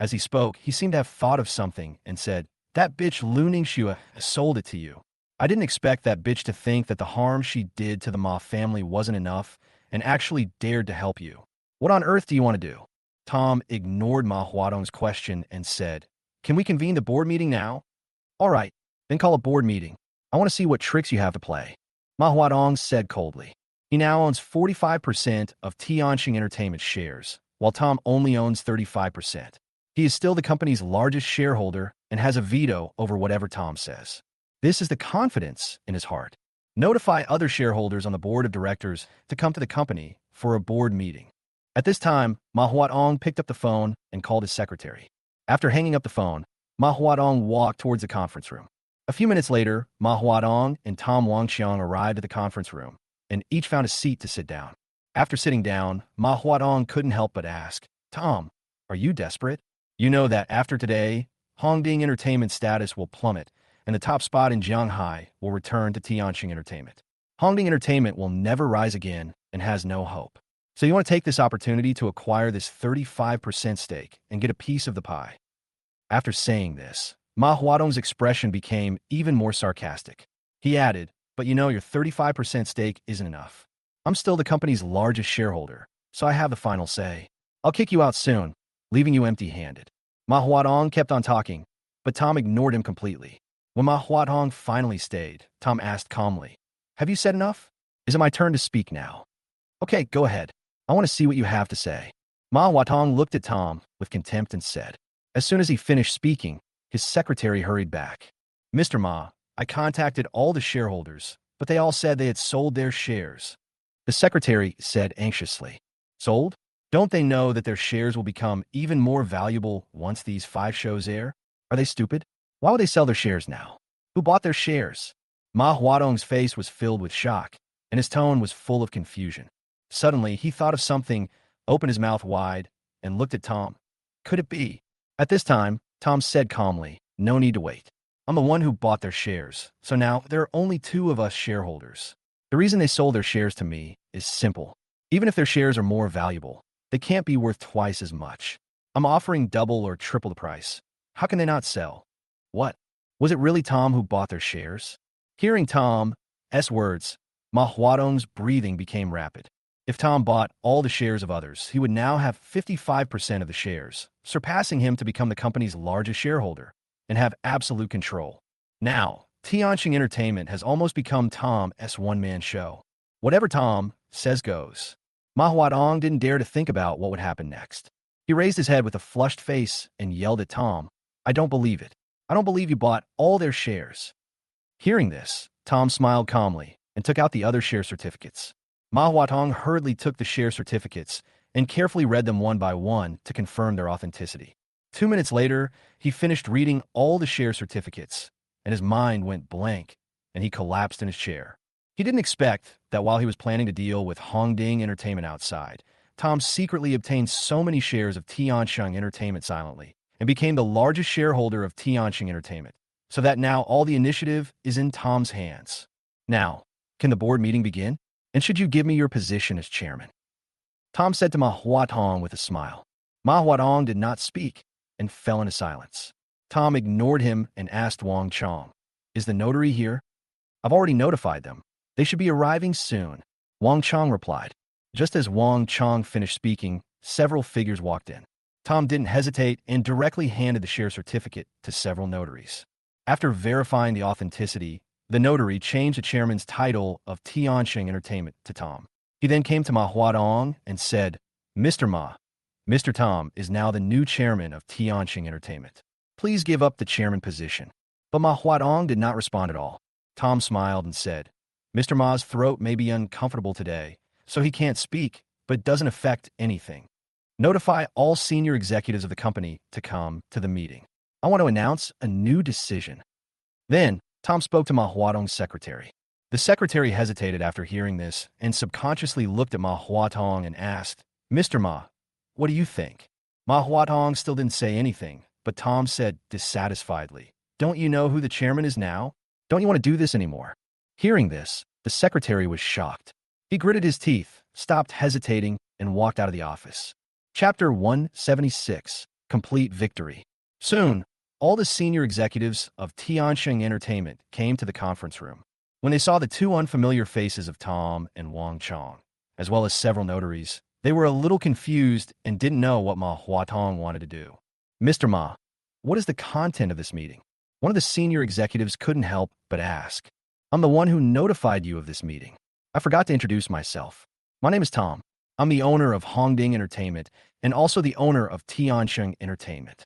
As he spoke, he seemed to have thought of something and said, That bitch Lu Ningxue sold it to you. I didn't expect that bitch to think that the harm she did to the Ma family wasn't enough and actually dared to help you. What on earth do you want to do? Tom ignored Ma Huadong's question and said, Can we convene the board meeting now? All right, then call a board meeting. I want to see what tricks you have to play. Ma Huadong said coldly. He now owns 45% of Tianxing Entertainment shares, while Tom only owns 35%. He is still the company's largest shareholder and has a veto over whatever Tom says. This is the confidence in his heart. Notify other shareholders on the board of directors to come to the company for a board meeting. At this time, Ma Huatong picked up the phone and called his secretary. After hanging up the phone, Ma Huatong walked towards the conference room. A few minutes later, Ma Huatong and Tom Wangqiang arrived at the conference room, and each found a seat to sit down. After sitting down, Ma Huatong couldn't help but ask, Tom, are you desperate? You know that after today, Hongding Entertainment status will plummet, and the top spot in Jianghai will return to Tianxing Entertainment. Hongding Entertainment will never rise again and has no hope. So you want to take this opportunity to acquire this 35% stake and get a piece of the pie. After saying this, Ma Huadong's expression became even more sarcastic. He added, But you know your 35% stake isn't enough. I'm still the company's largest shareholder, so I have the final say. I'll kick you out soon, leaving you empty-handed. Ma Huadong kept on talking, but Tom ignored him completely. When Ma Huatong finally stayed, Tom asked calmly, Have you said enough? Is it my turn to speak now? Okay, go ahead. I want to see what you have to say. Ma Huatong looked at Tom with contempt and said. As soon as he finished speaking, his secretary hurried back. Mr. Ma, I contacted all the shareholders, but they all said they had sold their shares. The secretary said anxiously. Sold? Don't they know that their shares will become even more valuable once these 5 shows air? Are they stupid? Why would they sell their shares now? Who bought their shares? Ma Huadong's face was filled with shock, and his tone was full of confusion. Suddenly, he thought of something, opened his mouth wide, and looked at Tom. Could it be? At this time, Tom said calmly, No need to wait. I'm the one who bought their shares, so now there are only 2 of us shareholders. The reason they sold their shares to me is simple. Even if their shares are more valuable, they can't be worth twice as much. I'm offering double or triple the price. How can they not sell? What? Was it really Tom who bought their shares? Hearing Tom's words, Ma Huadong's breathing became rapid. If Tom bought all the shares of others, he would now have 55% of the shares, surpassing him to become the company's largest shareholder and have absolute control. Now, Tianxing Entertainment has almost become Tom's one-man show. Whatever Tom says goes. Ma Huadong didn't dare to think about what would happen next. He raised his head with a flushed face and yelled at Tom, I don't believe it. I don't believe you bought all their shares. Hearing this, Tom smiled calmly and took out the other share certificates. Ma Huatong hurriedly took the share certificates and carefully read them one by one to confirm their authenticity. 2 minutes later, he finished reading all the share certificates, and his mind went blank, and he collapsed in his chair. He didn't expect that while he was planning to deal with Hongding Entertainment outside, Tom secretly obtained so many shares of Tianxing Entertainment silently and became the largest shareholder of Tianxing Entertainment, so that now all the initiative is in Tom's hands. Now, can the board meeting begin? And should you give me your position as chairman? Tom said to Ma Huatong with a smile. Ma Huatong did not speak and fell into silence. Tom ignored him and asked Wang Chong, Is the notary here? I've already notified them. They should be arriving soon. Wang Chong replied. Just as Wang Chong finished speaking, several figures walked in. Tom didn't hesitate and directly handed the share certificate to several notaries. After verifying the authenticity, the notary changed the chairman's title of Tianxing Entertainment to Tom. He then came to Ma Huadong and said, Mr. Ma, Mr. Tom is now the new chairman of Tianxing Entertainment. Please give up the chairman position. But Ma Huadong did not respond at all. Tom smiled and said, Mr. Ma's throat may be uncomfortable today, so he can't speak, but it doesn't affect anything. Notify all senior executives of the company to come to the meeting. I want to announce a new decision. Then, Tom spoke to Ma Huadong's secretary. The secretary hesitated after hearing this and subconsciously looked at Ma Huatong and asked, Mr. Ma, what do you think? Ma Huatong still didn't say anything, but Tom said dissatisfiedly, Don't you know who the chairman is now? Don't you want to do this anymore? Hearing this, the secretary was shocked. He gritted his teeth, stopped hesitating, and walked out of the office. Chapter 176, Complete Victory. Soon, all the senior executives of Tianxing Entertainment came to the conference room. When they saw the two unfamiliar faces of Tom and Wang Chong, as well as several notaries, they were a little confused and didn't know what Ma Huatong wanted to do. Mr. Ma, what is the content of this meeting? One of the senior executives couldn't help but ask. I'm the one who notified you of this meeting. I forgot to introduce myself. My name is Tom. I'm the owner of Hongding Entertainment and also the owner of Tianxing Entertainment.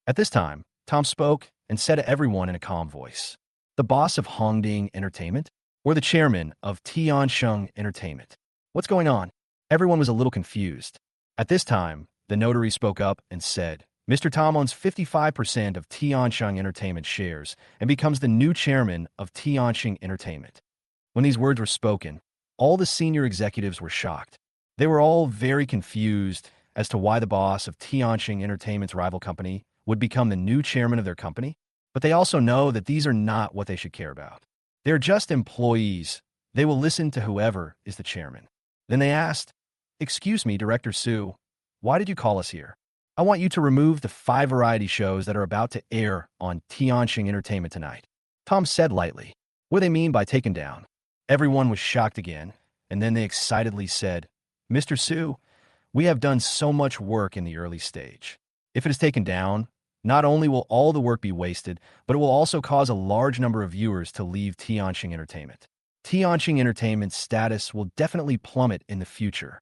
At this time, Tom spoke and said to everyone in a calm voice, The boss of Hongding Entertainment or the chairman of Tianxing Entertainment? What's going on? Everyone was a little confused. At this time, the notary spoke up and said, Mr. Tom owns 55% of Tianxing Entertainment shares and becomes the new chairman of Tianxing Entertainment. When these words were spoken, all the senior executives were shocked. They were all very confused as to why the boss of Tianxing Entertainment's rival company would become the new chairman of their company, but they also know that these are not what they should care about. They're just employees. They will listen to whoever is the chairman. Then they asked, Excuse me, Director Su, why did you call us here? I want you to remove the 5 variety shows that are about to air on Tianxing Entertainment tonight. Tom said lightly, What do they mean by taken down? Everyone was shocked again, and then they excitedly said, Mr. Su, we have done so much work in the early stage. If it is taken down, not only will all the work be wasted, but it will also cause a large number of viewers to leave Tianxing Entertainment. Tianxing Entertainment's status will definitely plummet in the future.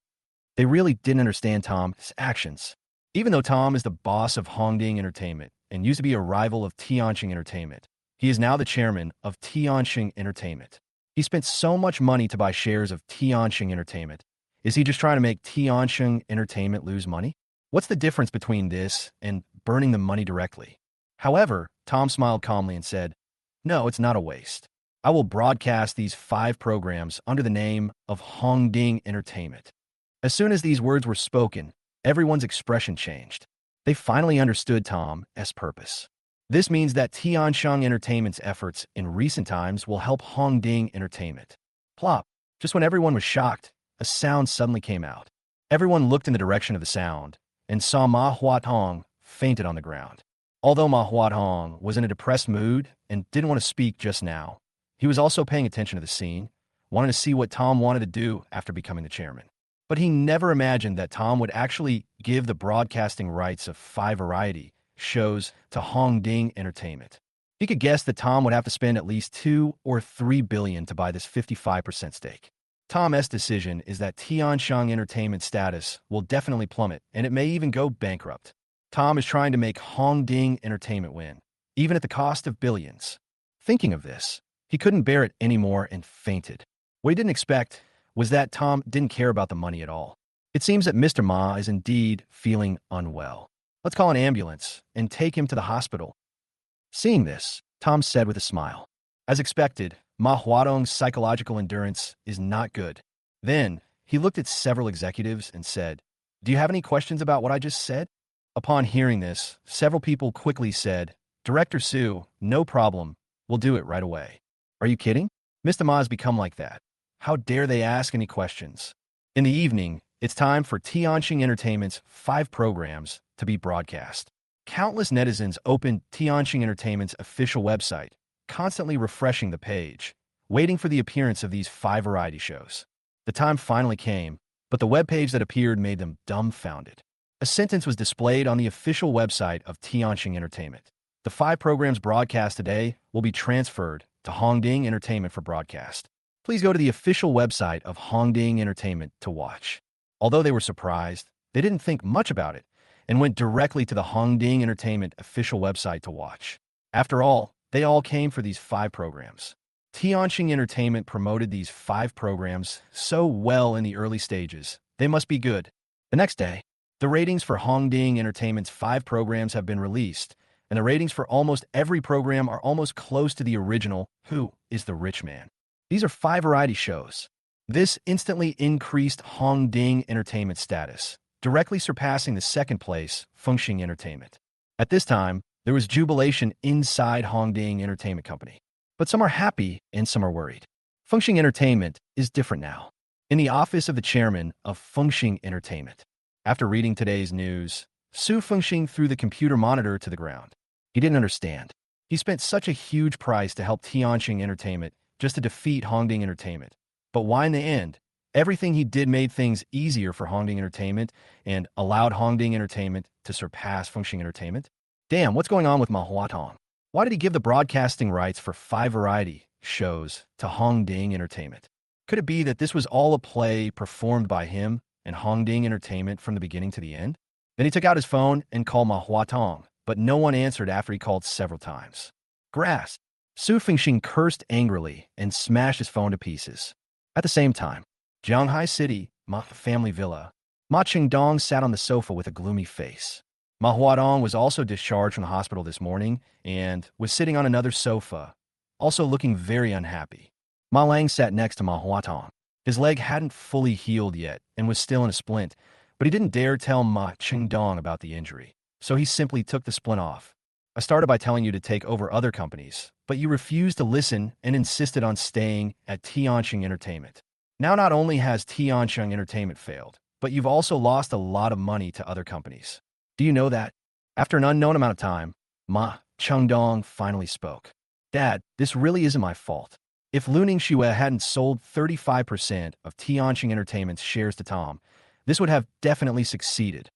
They really didn't understand Tom's actions. Even though Tom is the boss of Hongding Entertainment and used to be a rival of Tianxing Entertainment, he is now the chairman of Tianxing Entertainment. He spent so much money to buy shares of Tianxing Entertainment. Is he just trying to make Tianxing Entertainment lose money? What's the difference between this and burning the money directly? However, Tom smiled calmly and said, No, it's not a waste. I will broadcast these 5 programs under the name of Hongding Entertainment. As soon as these words were spoken, everyone's expression changed. They finally understood Tom's purpose. This means that Tianxing Entertainment's efforts in recent times will help Hongding Entertainment. Plop! Just when everyone was shocked, a sound suddenly came out. Everyone looked in the direction of the sound and saw Ma Huatong fainted on the ground. Although Ma Huatong was in a depressed mood and didn't want to speak just now, he was also paying attention to the scene, wanting to see what Tom wanted to do after becoming the chairman. But he never imagined that Tom would actually give the broadcasting rights of 5 variety shows to Hongding Entertainment. He could guess that Tom would have to spend at least $2 or $3 billion to buy this 55% stake. Tom's decision is that Tianxing Entertainment's status will definitely plummet, and it may even go bankrupt. Tom is trying to make Hongding Entertainment win, even at the cost of billions. Thinking of this, he couldn't bear it anymore and fainted. What he didn't expect was that Tom didn't care about the money at all. It seems that Mr. Ma is indeed feeling unwell. Let's call an ambulance and take him to the hospital. Seeing this, Tom said with a smile. As expected, Ma Huadong's psychological endurance is not good. Then, he looked at several executives and said, Do you have any questions about what I just said? Upon hearing this, several people quickly said, Director Su, no problem. We'll do it right away. Are you kidding? Mr. Ma has become like that. How dare they ask any questions? In the evening, it's time for Tianxing Entertainment's 5 programs to be broadcast. Countless netizens opened Tianxing Entertainment's official website, constantly refreshing the page, waiting for the appearance of these 5 variety shows. The time finally came, but the webpage that appeared made them dumbfounded. A sentence was displayed on the official website of Tianxing Entertainment. The 5 programs broadcast today will be transferred to Hongding Entertainment for broadcast. Please go to the official website of Hongding Entertainment to watch. Although they were surprised, they didn't think much about it and went directly to the Hongding Entertainment official website to watch. After all, they all came for these 5 programs. Tianxing Entertainment promoted these 5 programs so well in the early stages. They must be good. The next day, the ratings for Hongding Entertainment's 5 programs have been released, and the ratings for almost every program are almost close to the original Who is the Rich Man? These are 5 variety shows. This instantly increased Hongding Entertainment's status, directly surpassing the second place Fengxing Entertainment. At this time, there was jubilation inside Hongding Entertainment Company. But some are happy and some are worried. Fengxing Entertainment is different now. In the office of the chairman of Fengxing Entertainment, after reading today's news, Su Fengxing threw the computer monitor to the ground. He didn't understand. He spent such a huge price to help Tianxing Entertainment just to defeat Hongding Entertainment. But why in the end? Everything he did made things easier for Hongding Entertainment and allowed Hongding Entertainment to surpass Fengxing Entertainment. Damn, what's going on with Manhwa? Why did he give the broadcasting rights for 5 variety shows to Hongding Entertainment? Could it be that this was all a play performed by him and Hongding Entertainment from the beginning to the end? Then he took out his phone and called Manhwa, but no one answered after he called several times. Grass. Su Fengxing cursed angrily and smashed his phone to pieces. At the same time, Jianghai City, Ma family villa. Ma Qingdong sat on the sofa with a gloomy face. Ma Huadong was also discharged from the hospital this morning and was sitting on another sofa, also looking very unhappy. Ma Lang sat next to Ma Huatong. His leg hadn't fully healed yet and was still in a splint, but he didn't dare tell Ma Qingdong about the injury, so he simply took the splint off. I started by telling you to take over other companies, but you refused to listen and insisted on staying at Tianxing Entertainment. Now not only has Tianxing Entertainment failed, but you've also lost a lot of money to other companies. Do you know that? After an unknown amount of time, Ma Qingdong finally spoke. Dad, this really isn't my fault. If Lu Ningxue hadn't sold 35% of Tianxing Entertainment's shares to Tom, this would have definitely succeeded.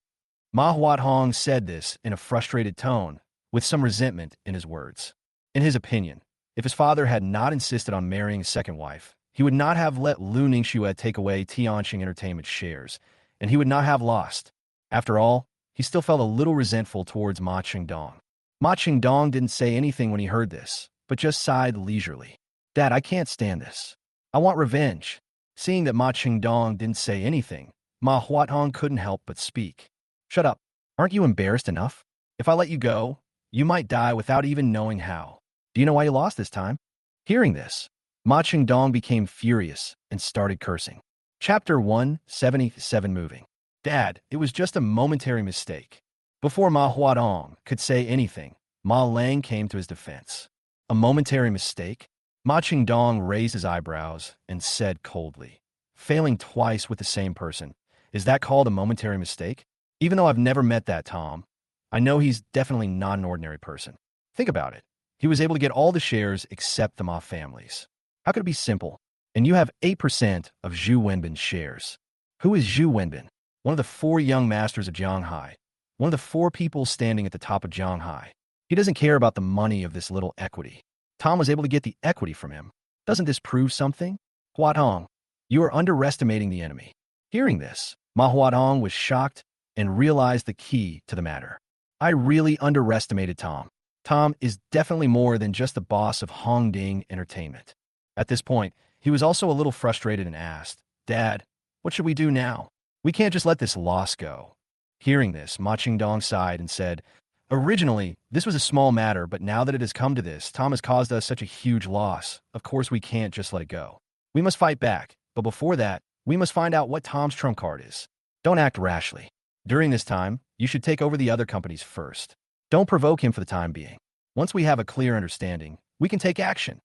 Ma Huadong said this in a frustrated tone, with some resentment in his words. In his opinion, if his father had not insisted on marrying a second wife, he would not have let Lu Ningxue take away Tianxing Entertainment's shares, and he would not have lost. After all, he still felt a little resentful towards Ma Qingdong. Ma Qingdong didn't say anything when he heard this, but just sighed leisurely. Dad, I can't stand this. I want revenge. Seeing that Ma Qingdong didn't say anything, Ma Huatong couldn't help but speak. Shut up. Aren't you embarrassed enough? If I let you go, you might die without even knowing how. Do you know why you lost this time? Hearing this, Ma Qingdong became furious and started cursing. Chapter 177 Moving. Dad, it was just a momentary mistake. Before Ma Huadong could say anything, Ma Lang came to his defense. A momentary mistake? Ma Qingdong raised his eyebrows and said coldly, failing twice with the same person. Is that called a momentary mistake? Even though I've never met that Tom, I know he's definitely not an ordinary person. Think about it. He was able to get all the shares except the Ma families. How could it be simple? And you have 8% of Zhu Wenbin's shares. Who is Zhu Wenbin? One of the 4 young masters of Jianghai. One of the 4 people standing at the top of Jianghai. He doesn't care about the money of this little equity. Tom was able to get the equity from him. Doesn't this prove something? Huatong, you are underestimating the enemy. Hearing this, Ma Huatong was shocked and realized the key to the matter. I really underestimated Tom. Tom is definitely more than just the boss of Hongding Entertainment. At this point, he was also a little frustrated and asked, Dad, what should we do now? We can't just let this loss go. Hearing this, Ma Qingdong sighed and said, originally, this was a small matter, but now that it has come to this, Tom has caused us such a huge loss. Of course, we can't just let it go. We must fight back, but before that, we must find out what Tom's trump card is. Don't act rashly. During this time, you should take over the other companies first. Don't provoke him for the time being. Once we have a clear understanding, we can take action.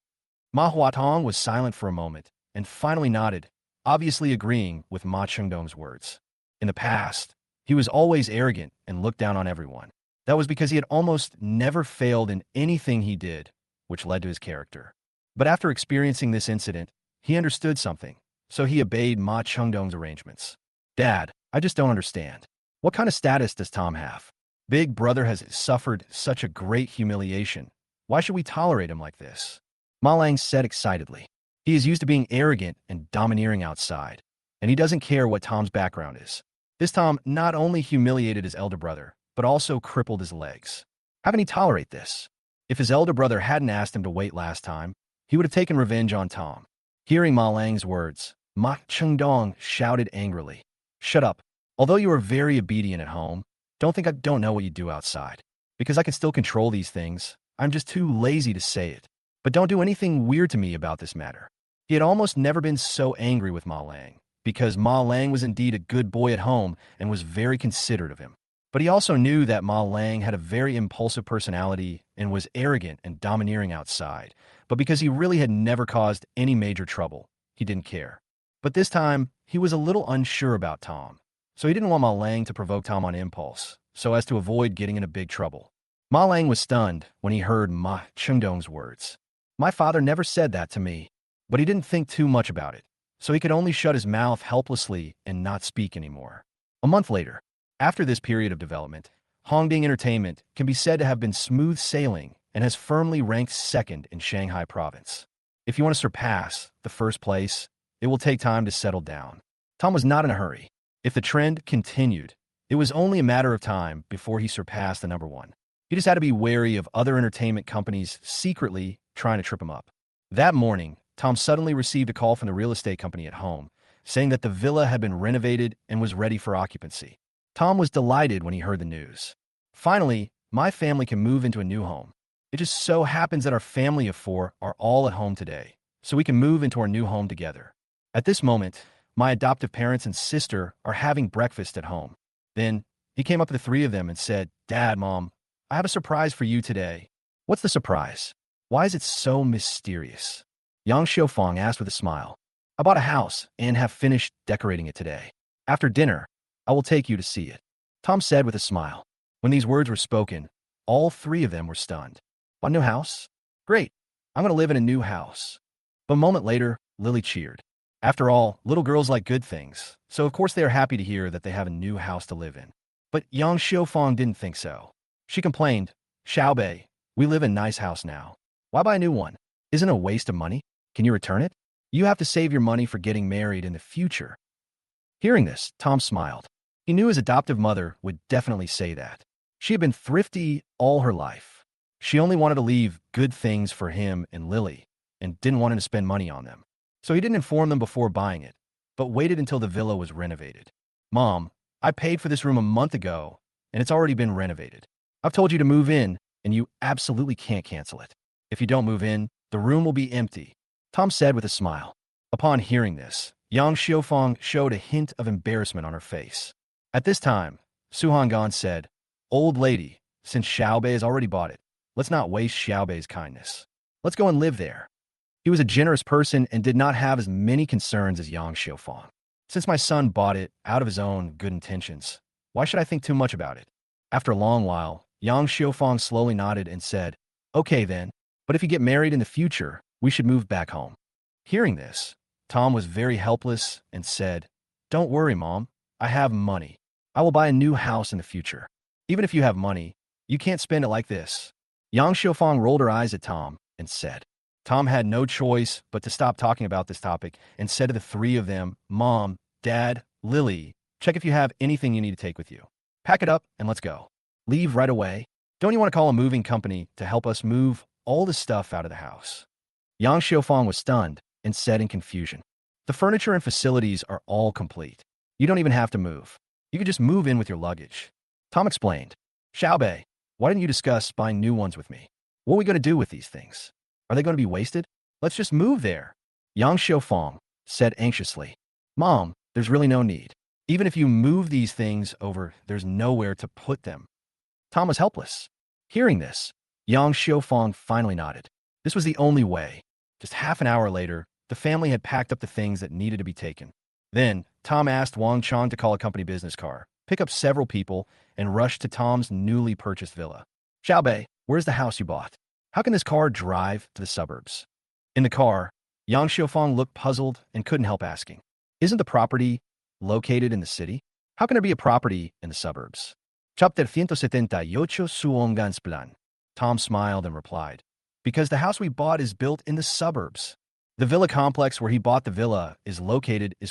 Ma Huatong was silent for a moment and finally nodded, obviously agreeing with Ma Qingdong's words. In the past, he was always arrogant and looked down on everyone. That was because he had almost never failed in anything he did, which led to his character. But after experiencing this incident, he understood something, so he obeyed Ma Qingdong's arrangements. Dad, I just don't understand. What kind of status does Tom have? Big brother has suffered such a great humiliation. Why should we tolerate him like this? Ma Lang said excitedly. He is used to being arrogant and domineering outside, and he doesn't care what Tom's background is. This Tom not only humiliated his elder brother, but also crippled his legs. How can he tolerate this? If his elder brother hadn't asked him to wait last time, he would have taken revenge on Tom. Hearing Ma Lang's words, Ma Chengdong shouted angrily. Shut up. Although you are very obedient at home, don't think I don't know what you do outside. Because I can still control these things, I'm just too lazy to say it. But don't do anything weird to me about this matter. He had almost never been so angry with Ma Lang, because Ma Lang was indeed a good boy at home and was very considerate of him. But he also knew that Ma Lang had a very impulsive personality and was arrogant and domineering outside. But because he really had never caused any major trouble, he didn't care. But this time, he was a little unsure about Tom. So he didn't want Ma Lang to provoke Tom on impulse, so as to avoid getting into big trouble. Ma Lang was stunned when he heard Ma Chengdong's words. My father never said that to me. But he didn't think too much about it, so he could only shut his mouth helplessly and not speak anymore. A month later, after this period of development, Hongding Entertainment can be said to have been smooth sailing and has firmly ranked second in Shanghai province. If you want to surpass the first place, it will take time to settle down. Tom was not in a hurry. If the trend continued, it was only a matter of time before he surpassed the number one. He just had to be wary of other entertainment companies secretly trying to trip him up. That morning, Tom suddenly received a call from the real estate company at home, saying that the villa had been renovated and was ready for occupancy. Tom was delighted when he heard the news. Finally, my family can move into a new home. It just so happens that our family of four are all at home today, so we can move into our new home together. At this moment, my adoptive parents and sister are having breakfast at home. Then, he came up to the three of them and said, Dad, Mom, I have a surprise for you today. What's the surprise? Why is it so mysterious? Yang Xiaofang asked with a smile. I bought a house and have finished decorating it today. After dinner, I will take you to see it. Tom said with a smile. When these words were spoken, all three of them were stunned. Bought a new house? Great. I'm going to live in a new house. But a moment later, Lily cheered. After all, little girls like good things, so of course they are happy to hear that they have a new house to live in. But Yang Xiaofang didn't think so. She complained, Xiaobei, we live in a nice house now. Why buy a new one? Isn't it a waste of money? Can you return it? You have to save your money for getting married in the future. Hearing this, Tom smiled. He knew his adoptive mother would definitely say that. She had been thrifty all her life. She only wanted to leave good things for him and Lily, and didn't want him to spend money on them. So he didn't inform them before buying it, but waited until the villa was renovated. Mom, I paid for this room a month ago, and it's already been renovated. I've told you to move in, and you absolutely can't cancel it. If you don't move in, the room will be empty. Tom said with a smile. Upon hearing this, Yang Xiaofang showed a hint of embarrassment on her face. At this time, Su Honggan said, Old lady, since Xiaobei has already bought it, let's not waste Xiaobei's kindness. Let's go and live there. He was a generous person and did not have as many concerns as Yang Xiaofang. Since my son bought it out of his own good intentions, why should I think too much about it? After a long while, Yang Xiaofang slowly nodded and said, Okay then, but if you get married in the future, we should move back home. Hearing this, Tom was very helpless and said, Don't worry, Mom. I have money. I will buy a new house in the future. Even if you have money, you can't spend it like this. Yang Xiaofang rolled her eyes at Tom and said. Tom had no choice but to stop talking about this topic and said to the three of them, Mom, Dad, Lily, check if you have anything you need to take with you. Pack it up and let's go. Leave right away. Don't you want to call a moving company to help us move all the stuff out of the house? Yang Xiaofang was stunned and said in confusion, The furniture and facilities are all complete. You don't even have to move. You could just move in with your luggage. Tom explained, Xiaobei, why didn't you discuss buying new ones with me? What are we going to do with these things? Are they going to be wasted? Let's just move there. Yang Xiaofang said anxiously, Mom, there's really no need. Even if you move these things over, there's nowhere to put them. Tom was helpless. Hearing this, Yang Xiaofang finally nodded. This was the only way. Just half an hour later, the family had packed up the things that needed to be taken. Then, Tom asked Wang Chang to call a company business car, pick up several people, and rush to Tom's newly purchased villa. Xiaobei, where's the house you bought? How can this car drive to the suburbs? In the car, Yang Xiaofang looked puzzled and couldn't help asking, Isn't the property located in the city? How can there be a property in the suburbs? Chapter 178 Suongans Plan. Tom smiled and replied, because the house we bought is built in the suburbs. The villa complex where he bought the villa is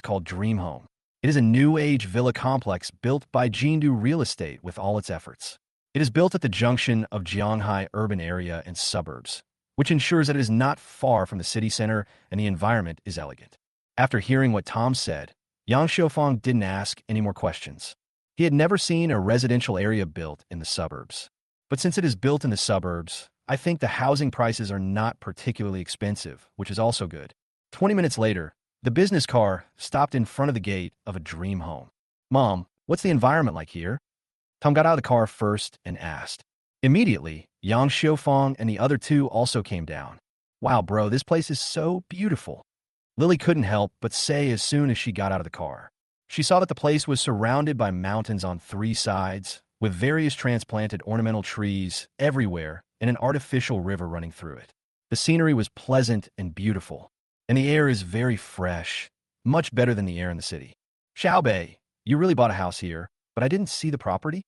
called Dream Home. It is a new-age villa complex built by Jindu Real Estate with all its efforts. It is built at the junction of Jianghai urban area and suburbs, which ensures that it is not far from the city center and the environment is elegant. After hearing what Tom said, Yang Xiaofang didn't ask any more questions. He had never seen a residential area built in the suburbs. But since it is built in the suburbs, I think the housing prices are not particularly expensive, which is also good. 20 minutes later, the business car stopped in front of the gate of a dream home. Mom, what's the environment like here? Tom got out of the car first and asked. Immediately, Yang Xiaofang and the other two also came down. Wow, bro, this place is so beautiful. Lily couldn't help but say as soon as she got out of the car. She saw that the place was surrounded by mountains on 3 sides, with various transplanted ornamental trees everywhere and an artificial river running through it. The scenery was pleasant and beautiful, and the air is very fresh, much better than the air in the city. Xiaobei, you really bought a house here, but I didn't see the property?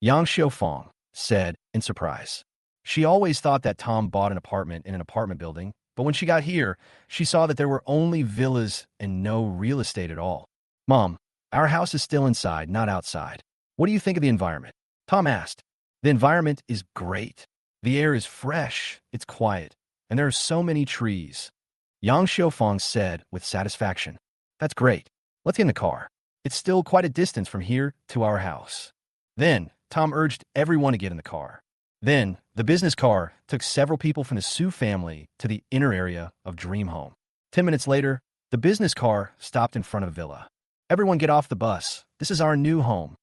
Yang Xiaofang said in surprise. She always thought that Tom bought an apartment in an apartment building, but when she got here, she saw that there were only villas and no real estate at all. Mom, our house is still inside, not outside. What do you think of the environment? Tom asked. The environment is great. The air is fresh, it's quiet, and there are so many trees. Yang Xiaofang said with satisfaction. That's great. Let's get in the car. It's still quite a distance from here to our house. Then, Tom urged everyone to get in the car. Then, the business car took several people from the Su family to the inner area of Dream Home. 10 minutes later, the business car stopped in front of a villa. Everyone get off the bus. This is our new home.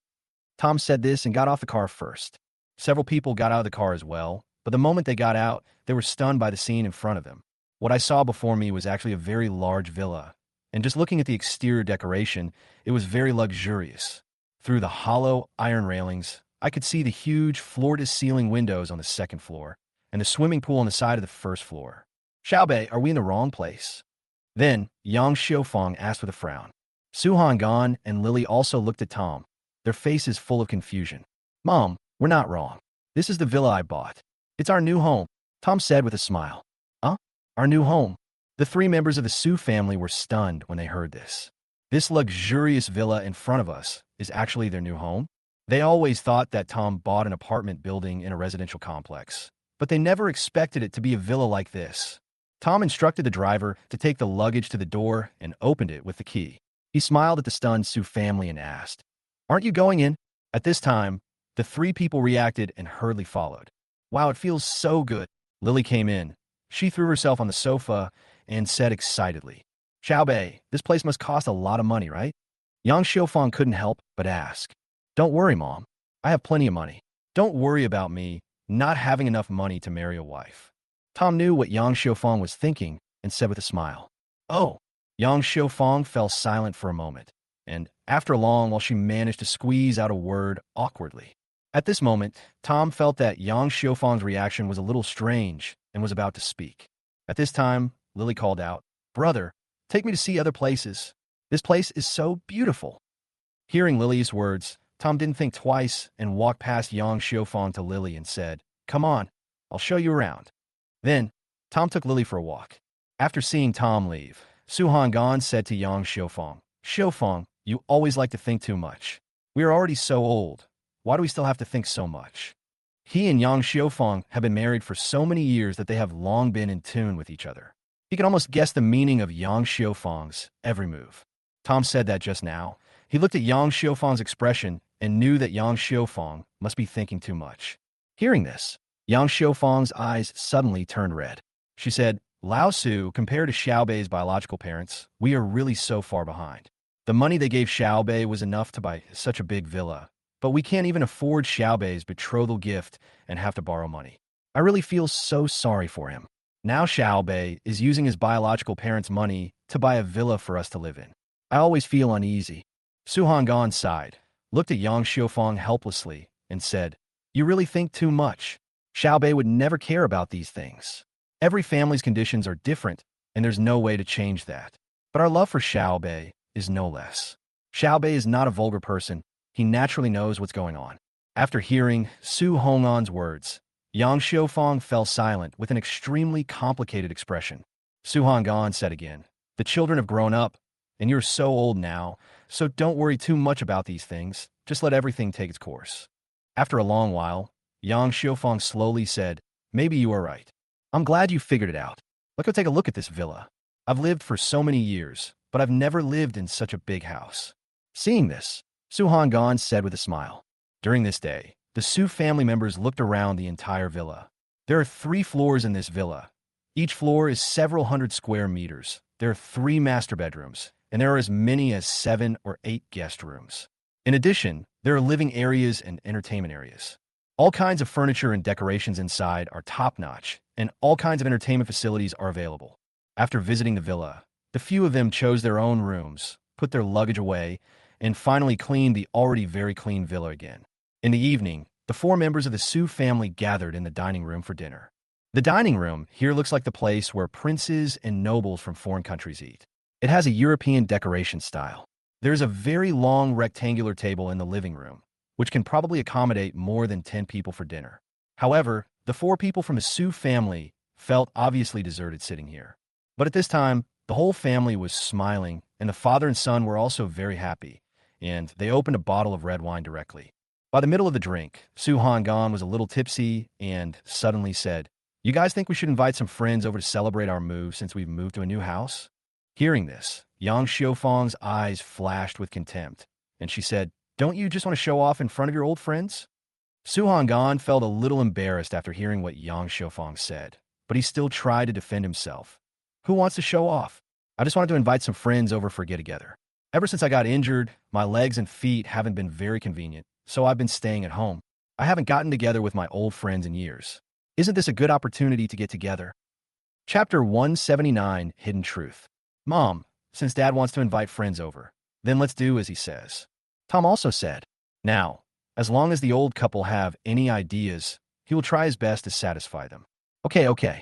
Tom said this and got off the car first. Several people got out of the car as well, but the moment they got out, they were stunned by the scene in front of them. What I saw before me was actually a very large villa, and just looking at the exterior decoration, it was very luxurious. Through the hollow iron railings, I could see the huge floor-to-ceiling windows on the second floor, and the swimming pool on the side of the first floor. Xiaobei, are we in the wrong place? Then, Yang Xiaofang asked with a frown. Su Han and Lily also looked at Tom, their faces full of confusion. Mom, we're not wrong. This is the villa I bought. It's our new home, Tom said with a smile. Huh? Our new home? The 3 members of the Su family were stunned when they heard this. This luxurious villa in front of us is actually their new home? They always thought that Tom bought an apartment building in a residential complex, but they never expected it to be a villa like this. Tom instructed the driver to take the luggage to the door and opened it with the key. He smiled at the stunned Su family and asked, Aren't you going in? At this time, the 3 people reacted and hurriedly followed. Wow, it feels so good. Lily came in. She threw herself on the sofa and said excitedly, Xiaobei, this place must cost a lot of money, right? Yang Xiaofang couldn't help but ask. Don't worry, Mom. I have plenty of money. Don't worry about me not having enough money to marry a wife. Tom knew what Yang Xiaofang was thinking and said with a smile, Oh. Yang Xiaofang fell silent for a moment, and after long, while she managed to squeeze out a word awkwardly. At this moment, Tom felt that Yang Xiaofang's reaction was a little strange and was about to speak. At this time, Lily called out, Brother, take me to see other places. This place is so beautiful. Hearing Lily's words, Tom didn't think twice and walked past Yang Xiaofang to Lily and said, Come on, I'll show you around. Then, Tom took Lily for a walk. After seeing Tom leave, Su Han said to Yang Xiaofang, Xiaofang, you always like to think too much. We are already so old. Why do we still have to think so much? He and Yang Xiaofang have been married for so many years that they have long been in tune with each other. He could almost guess the meaning of Yang Xiaofang's every move. Tom said that just now. He looked at Yang Xiaofang's expression and knew that Yang Xiaofang must be thinking too much. Hearing this, Yang Xiaofang's eyes suddenly turned red. She said, Lao Su, compared to Xiaobei's biological parents, we are really so far behind. The money they gave Xiaobei was enough to buy such a big villa, but we can't even afford Xiaobei's betrothal gift and have to borrow money. I really feel so sorry for him. Now Xiaobei is using his biological parents' money to buy a villa for us to live in. I always feel uneasy. Su Han sighed, looked at Yang Xiaofang helplessly, and said, You really think too much. Xiaobei would never care about these things. Every family's conditions are different, and there's no way to change that. But our love for Xiaobei is no less. Xiaobei is not a vulgar person. He naturally knows what's going on. After hearing Su Hongan's words, Yang Xiufang fell silent with an extremely complicated expression. Su Hongan said again, "The children have grown up, and you're so old now, so don't worry too much about these things. Just let everything take its course." After a long while, Yang Xiufang slowly said, "Maybe you are right. I'm glad you figured it out. Let's go take a look at this villa. I've lived for so many years, but I've never lived in such a big house." Seeing this, Su Hongan said with a smile. During this day, the Su family members looked around the entire villa. There are 3 floors in this villa. Each floor is several hundred square meters. There are 3 master bedrooms, and there are as many as 7 or 8 guest rooms. In addition, there are living areas and entertainment areas. All kinds of furniture and decorations inside are top-notch, and all kinds of entertainment facilities are available. After visiting the villa, the few of them chose their own rooms, put their luggage away, and finally cleaned the already very clean villa again. In the evening, the 4 members of the Su family gathered in the dining room for dinner. The dining room here looks like the place where princes and nobles from foreign countries eat. It has a European decoration style. There's a very long rectangular table in the living room, which can probably accommodate more than 10 people for dinner. However, the 4 people from the Su family felt obviously deserted sitting here. But at this time, the whole family was smiling, and the father and son were also very happy, and they opened a bottle of red wine directly. By the middle of the drink, Su Hongan was a little tipsy and suddenly said, "You guys think we should invite some friends over to celebrate our move since we've moved to a new house?" Hearing this, Yang Xiufang's eyes flashed with contempt, and she said, "Don't you just want to show off in front of your old friends?" Su Hongan felt a little embarrassed after hearing what Yang Xiufang said, but he still tried to defend himself. "Who wants to show off? I just wanted to invite some friends over for a get-together. Ever since I got injured, my legs and feet haven't been very convenient, so I've been staying at home. I haven't gotten together with my old friends in years. Isn't this a good opportunity to get together?" Chapter 179, Hidden Truth. "Mom, since Dad wants to invite friends over, then let's do as he says." Tom also said, "Now, as long as the old couple have any ideas, he will try his best to satisfy them." Okay.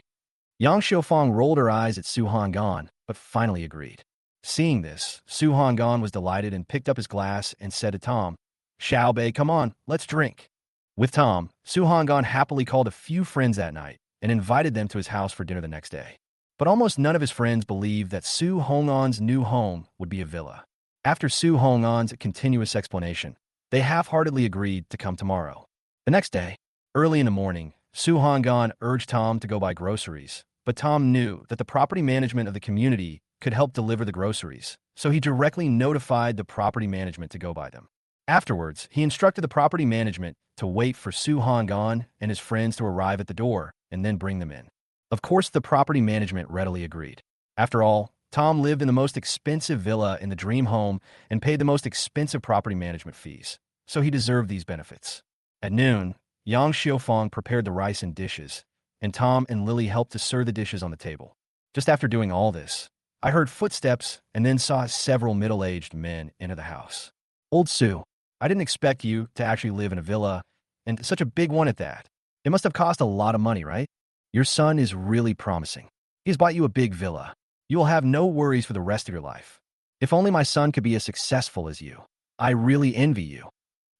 Yang Xiufang rolled her eyes at Su Hongan, but finally agreed. Seeing this, Su Hongan was delighted and picked up his glass and said to Tom, "Xiaobei, come on, let's drink." With Tom, Su Hongan happily called a few friends that night and invited them to his house for dinner the next day. But almost none of his friends believed that Su Hongan's new home would be a villa. After Su Hongan's continuous explanation, they half-heartedly agreed to come tomorrow. The next day, early in the morning, Su Hongan urged Tom to go buy groceries, but Tom knew that the property management of the community could help deliver the groceries, so he directly notified the property management to go buy them. Afterwards, he instructed the property management to wait for Su Hongan and his friends to arrive at the door and then bring them in. Of course, the property management readily agreed. After all, Tom lived in the most expensive villa in the dream home and paid the most expensive property management fees, so he deserved these benefits. At noon, Yang Xiufang prepared the rice and dishes, and Tom and Lily helped to serve the dishes on the table. Just after doing all this, I heard footsteps and then saw several middle-aged men enter the house. "Old Su, I didn't expect you to actually live in a villa, and such a big one at that. It must have cost a lot of money, right? Your son is really promising. He's bought you a big villa. You will have no worries for the rest of your life. If only my son could be as successful as you. I really envy you."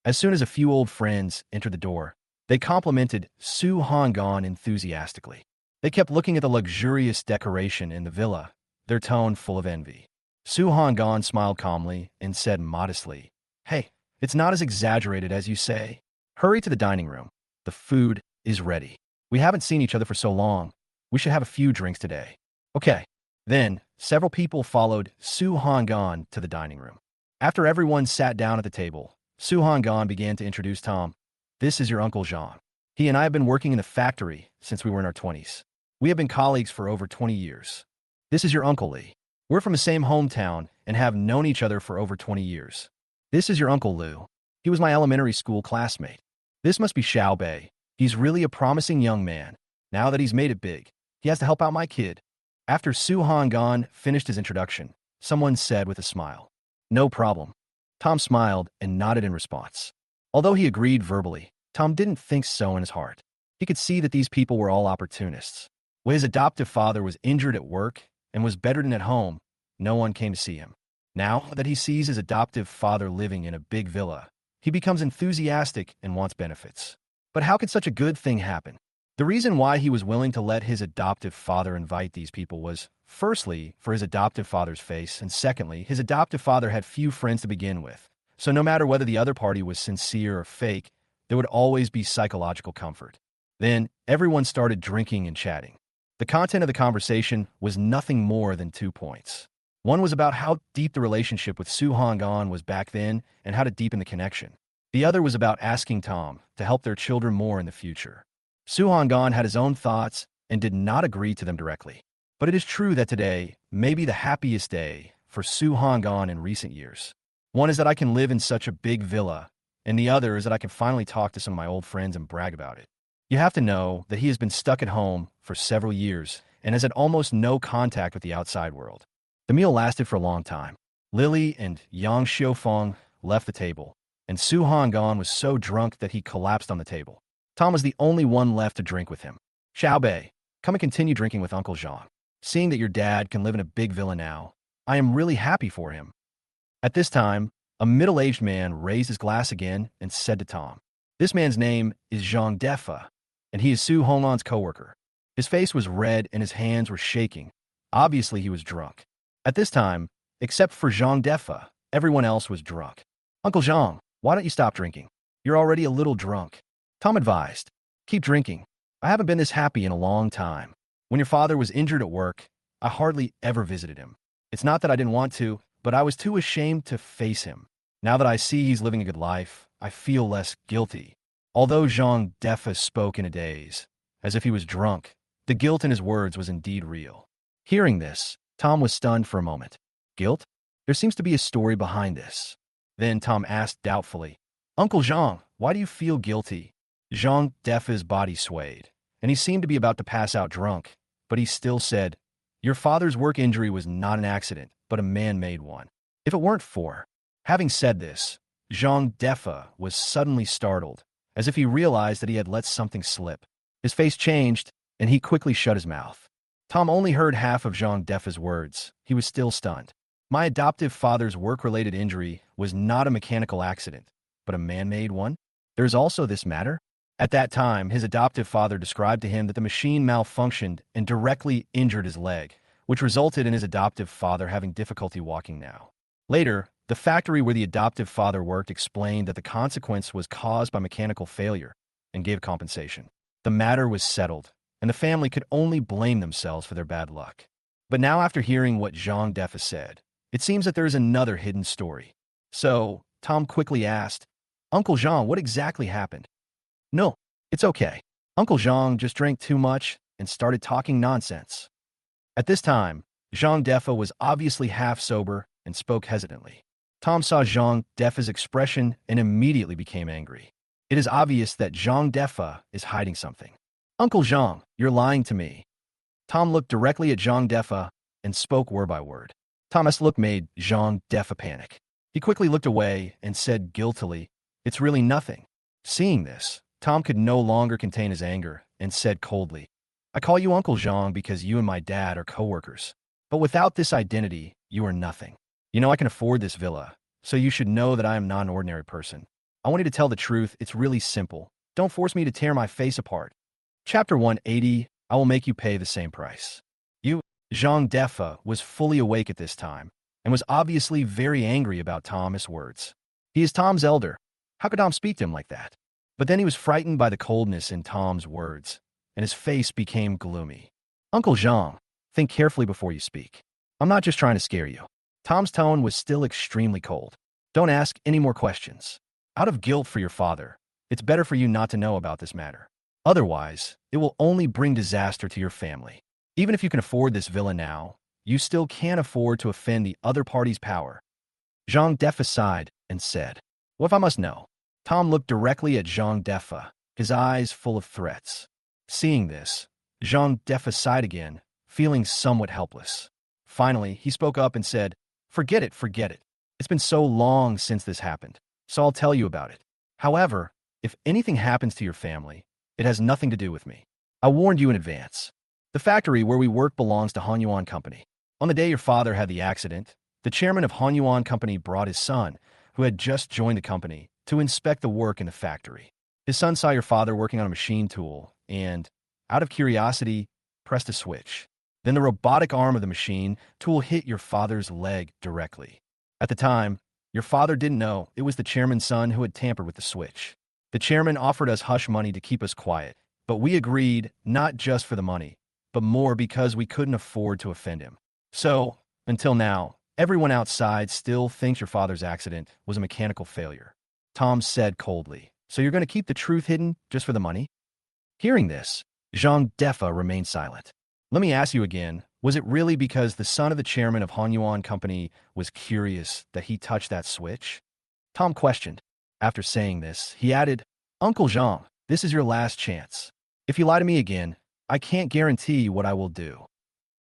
As soon as a few old friends entered the door, they complimented Su Hongan enthusiastically. They kept looking at the luxurious decoration in the villa, their tone full of envy. Su Hongan smiled calmly and said modestly, "Hey, it's not as exaggerated as you say. Hurry to the dining room. The food is ready. We haven't seen each other for so long. We should have a few drinks today." Okay. Then, several people followed Su Hongan to the dining room. After everyone sat down at the table, Su Hongan began to introduce Tom. "This is your Uncle Jean. He and I have been working in the factory since we were in our 20s. We have been colleagues for over 20 years. This is your Uncle Lee. We're from the same hometown and have known each other for over 20 years. This is your Uncle Lu. He was my elementary school classmate. This must be Xiaobei. He's really a promising young man. Now that he's made it big, he has to help out my kid." After Su Hongan finished his introduction, someone said with a smile, "No problem." Tom smiled and nodded in response. Although he agreed verbally, Tom didn't think so in his heart. He could see that these people were all opportunists. When his adoptive father was injured at work and was bedridden at home, no one came to see him. Now that he sees his adoptive father living in a big villa, he becomes enthusiastic and wants benefits. But how could such a good thing happen? The reason why he was willing to let his adoptive father invite these people was, firstly, for his adoptive father's face, and secondly, his adoptive father had few friends to begin with. So no matter whether the other party was sincere or fake, there would always be psychological comfort. Then, everyone started drinking and chatting. The content of the conversation was nothing more than 2 points. One was about how deep the relationship with Su Honggan was back then and how to deepen the connection. The other was about asking Tom to help their children more in the future. Su Honggan had his own thoughts and did not agree to them directly. But it is true that today may be the happiest day for Su Honggan in recent years. One is that I can live in such a big villa, and the other is that I can finally talk to some of my old friends and brag about it. You have to know that he has been stuck at home for several years and has had almost no contact with the outside world. The meal lasted for a long time. Lily and Yang Xiufeng left the table, and Su Honggan was so drunk that he collapsed on the table. Tom was the only one left to drink with him. Xiaobei, come and continue drinking with Uncle Zhang. Seeing that your dad can live in a big villa now, I am really happy for him. At this time, a middle-aged man raised his glass again and said to Tom, "This man's name is Zhang Defa, and he is Su Honglan's coworker." His face was red and his hands were shaking. Obviously, he was drunk. At this time, except for Zhang Defa, everyone else was drunk. "Uncle Zhang, why don't you stop drinking? You're already a little drunk." Tom advised, "Keep drinking. I haven't been this happy in a long time. When your father was injured at work, I hardly ever visited him. It's not that I didn't want to, but I was too ashamed to face him. Now that I see he's living a good life, I feel less guilty." Although Zhang Defa spoke in a daze, as if he was drunk, the guilt in his words was indeed real. Hearing this, Tom was stunned for a moment. Guilt? There seems to be a story behind this. Then Tom asked doubtfully, "Uncle Zhang, why do you feel guilty?" Zhang Defa's body swayed, and he seemed to be about to pass out drunk, but he still said, "Your father's work injury was not an accident, but a man-made one. If it weren't for..." Having said this, Zhang Defa was suddenly startled, as if he realized that he had let something slip. His face changed, and he quickly shut his mouth. Tom only heard half of Zhang Defa's words. He was still stunned. "My adoptive father's work-related injury was not a mechanical accident, but a man-made one? There's also this matter?" At that time, his adoptive father described to him that the machine malfunctioned and directly injured his leg, which resulted in his adoptive father having difficulty walking now. Later, the factory where the adoptive father worked explained that the consequence was caused by mechanical failure and gave compensation. The matter was settled, and the family could only blame themselves for their bad luck. But now, after hearing what Zhang Defa said, it seems that there is another hidden story. So, Tom quickly asked, "Uncle Zhang, what exactly happened?" "No, it's okay. Uncle Zhang just drank too much and started talking nonsense." At this time, Zhang Defa was obviously half sober and spoke hesitantly. Tom saw Zhang Defa's expression and immediately became angry. It is obvious that Zhang Defa is hiding something. "Uncle Zhang, you're lying to me." Tom looked directly at Zhang Defa and spoke word by word. Thomas' look made Zhang Defa panic. He quickly looked away and said guiltily, "It's really nothing." Seeing this, Tom could no longer contain his anger and said coldly, "I call you Uncle Zhang because you and my dad are co-workers. But without this identity, you are nothing. You know I can afford this villa, so you should know that I am not an ordinary person. I want you to tell the truth. It's really simple. Don't force me to tear my face apart." Chapter 180, I will make you pay the same price. Zhang Defa was fully awake at this time and was obviously very angry about Tom's words. He is Tom's elder. How could Tom speak to him like that? But then he was frightened by the coldness in Tom's words, and his face became gloomy. "Uncle Zhang, think carefully before you speak. I'm not just trying to scare you." Tom's tone was still extremely cold. "Don't ask any more questions. Out of guilt for your father, it's better for you not to know about this matter. Otherwise, it will only bring disaster to your family. Even if you can afford this villa now, you still can't afford to offend the other party's power." Zhang Defa sighed and said, "What if I must know?" Tom looked directly at Zhang Defa, his eyes full of threats. Seeing this, Zhang Defa sighed again, feeling somewhat helpless. Finally, he spoke up and said, Forget it. It's been so long since this happened, so I'll tell you about it. However, if anything happens to your family, it has nothing to do with me. I warned you in advance. The factory where we work belongs to Hanyuan Company. On the day your father had the accident, The chairman of Hanyuan Company brought his son, who had just joined the company, to inspect the work in the factory. His son saw your father working on a machine tool and, out of curiosity, pressed a switch. Then the robotic arm of the machine tool hit your father's leg directly. At the time, your father didn't know it was the chairman's son who had tampered with the switch. The chairman offered us hush money to keep us quiet, but we agreed not just for the money, but more because we couldn't afford to offend him. So, until now, everyone outside still thinks your father's accident was a mechanical failure. Tom said coldly. So you're going to keep the truth hidden just for the money? Hearing this, Zhang Defa remained silent. Let me ask you again, was it really because the son of the chairman of Hanyuan Company was curious that he touched that switch? Tom questioned. After saying this, he added, Uncle Zhang, this is your last chance. If you lie to me again, I can't guarantee what I will do.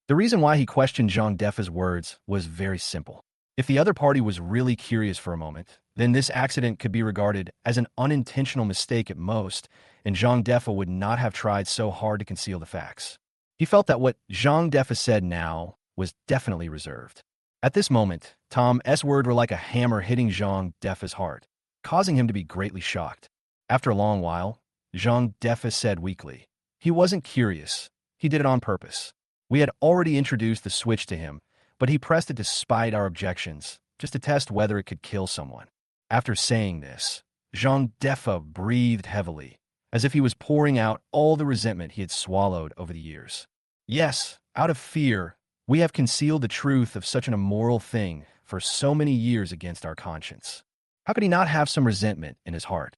The reason why he questioned Zhang Defa's words was very simple. If the other party was really curious for a moment, then this accident could be regarded as an unintentional mistake at most, and Zhang Defa would not have tried so hard to conceal the facts. He felt that what Zhang Defa said now was definitely reserved. At this moment, Tom's words were like a hammer hitting Zhang Defa's heart, causing him to be greatly shocked. After a long while, Zhang Defa said weakly, he wasn't curious. He did it on purpose. We had already introduced the switch to him, but he pressed it despite our objections, just to test whether it could kill someone. After saying this, Zhang Defa breathed heavily, as if he was pouring out all the resentment he had swallowed over the years. Yes, out of fear, we have concealed the truth of such an immoral thing for so many years against our conscience. How could he not have some resentment in his heart?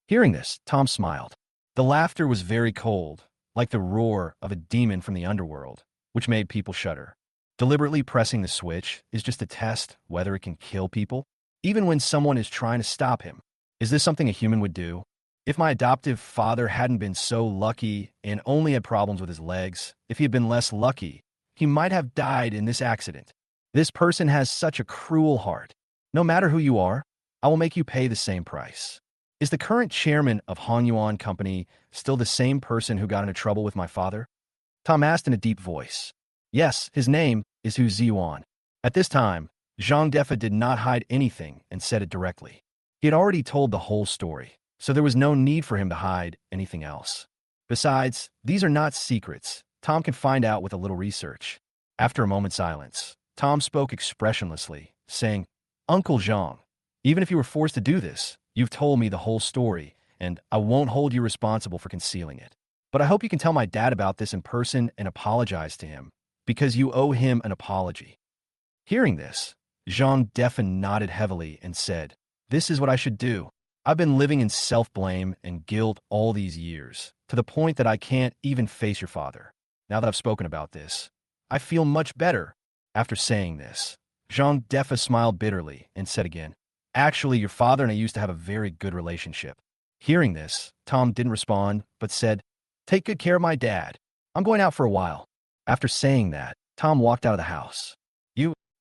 Hearing this, Tom smiled. The laughter was very cold, like the roar of a demon from the underworld, which made people shudder. Deliberately pressing the switch is just to test whether it can kill people, even when someone is trying to stop him. Is this something a human would do? If my adoptive father hadn't been so lucky and only had problems with his legs, if he had been less lucky, he might have died in this accident. This person has such a cruel heart. No matter who you are, I will make you pay the same price. Is the current chairman of Hanyuan Company still the same person who got into trouble with my father? Tom asked in a deep voice. Yes, his name is Hu Ziyuan. At this time, Zhang Defa did not hide anything and said it directly. He had already told the whole story, so there was no need for him to hide anything else. Besides, these are not secrets. Tom can find out with a little research. After a moment's silence, Tom spoke expressionlessly, saying, Uncle Zhang, even if you were forced to do this, you've told me the whole story, and I won't hold you responsible for concealing it. But I hope you can tell my dad about this in person and apologize to him, because you owe him an apology. Hearing this, Zhang Defa nodded heavily and said, This is what I should do. I've been living in self-blame and guilt all these years, to the point that I can't even face your father. Now that I've spoken about this, I feel much better. After saying this, Zhang Defa smiled bitterly and said again, Actually, your father and I used to have a very good relationship. Hearing this, Tom didn't respond, but said, Take good care of my dad. I'm going out for a while. After saying that, Tom walked out of the house.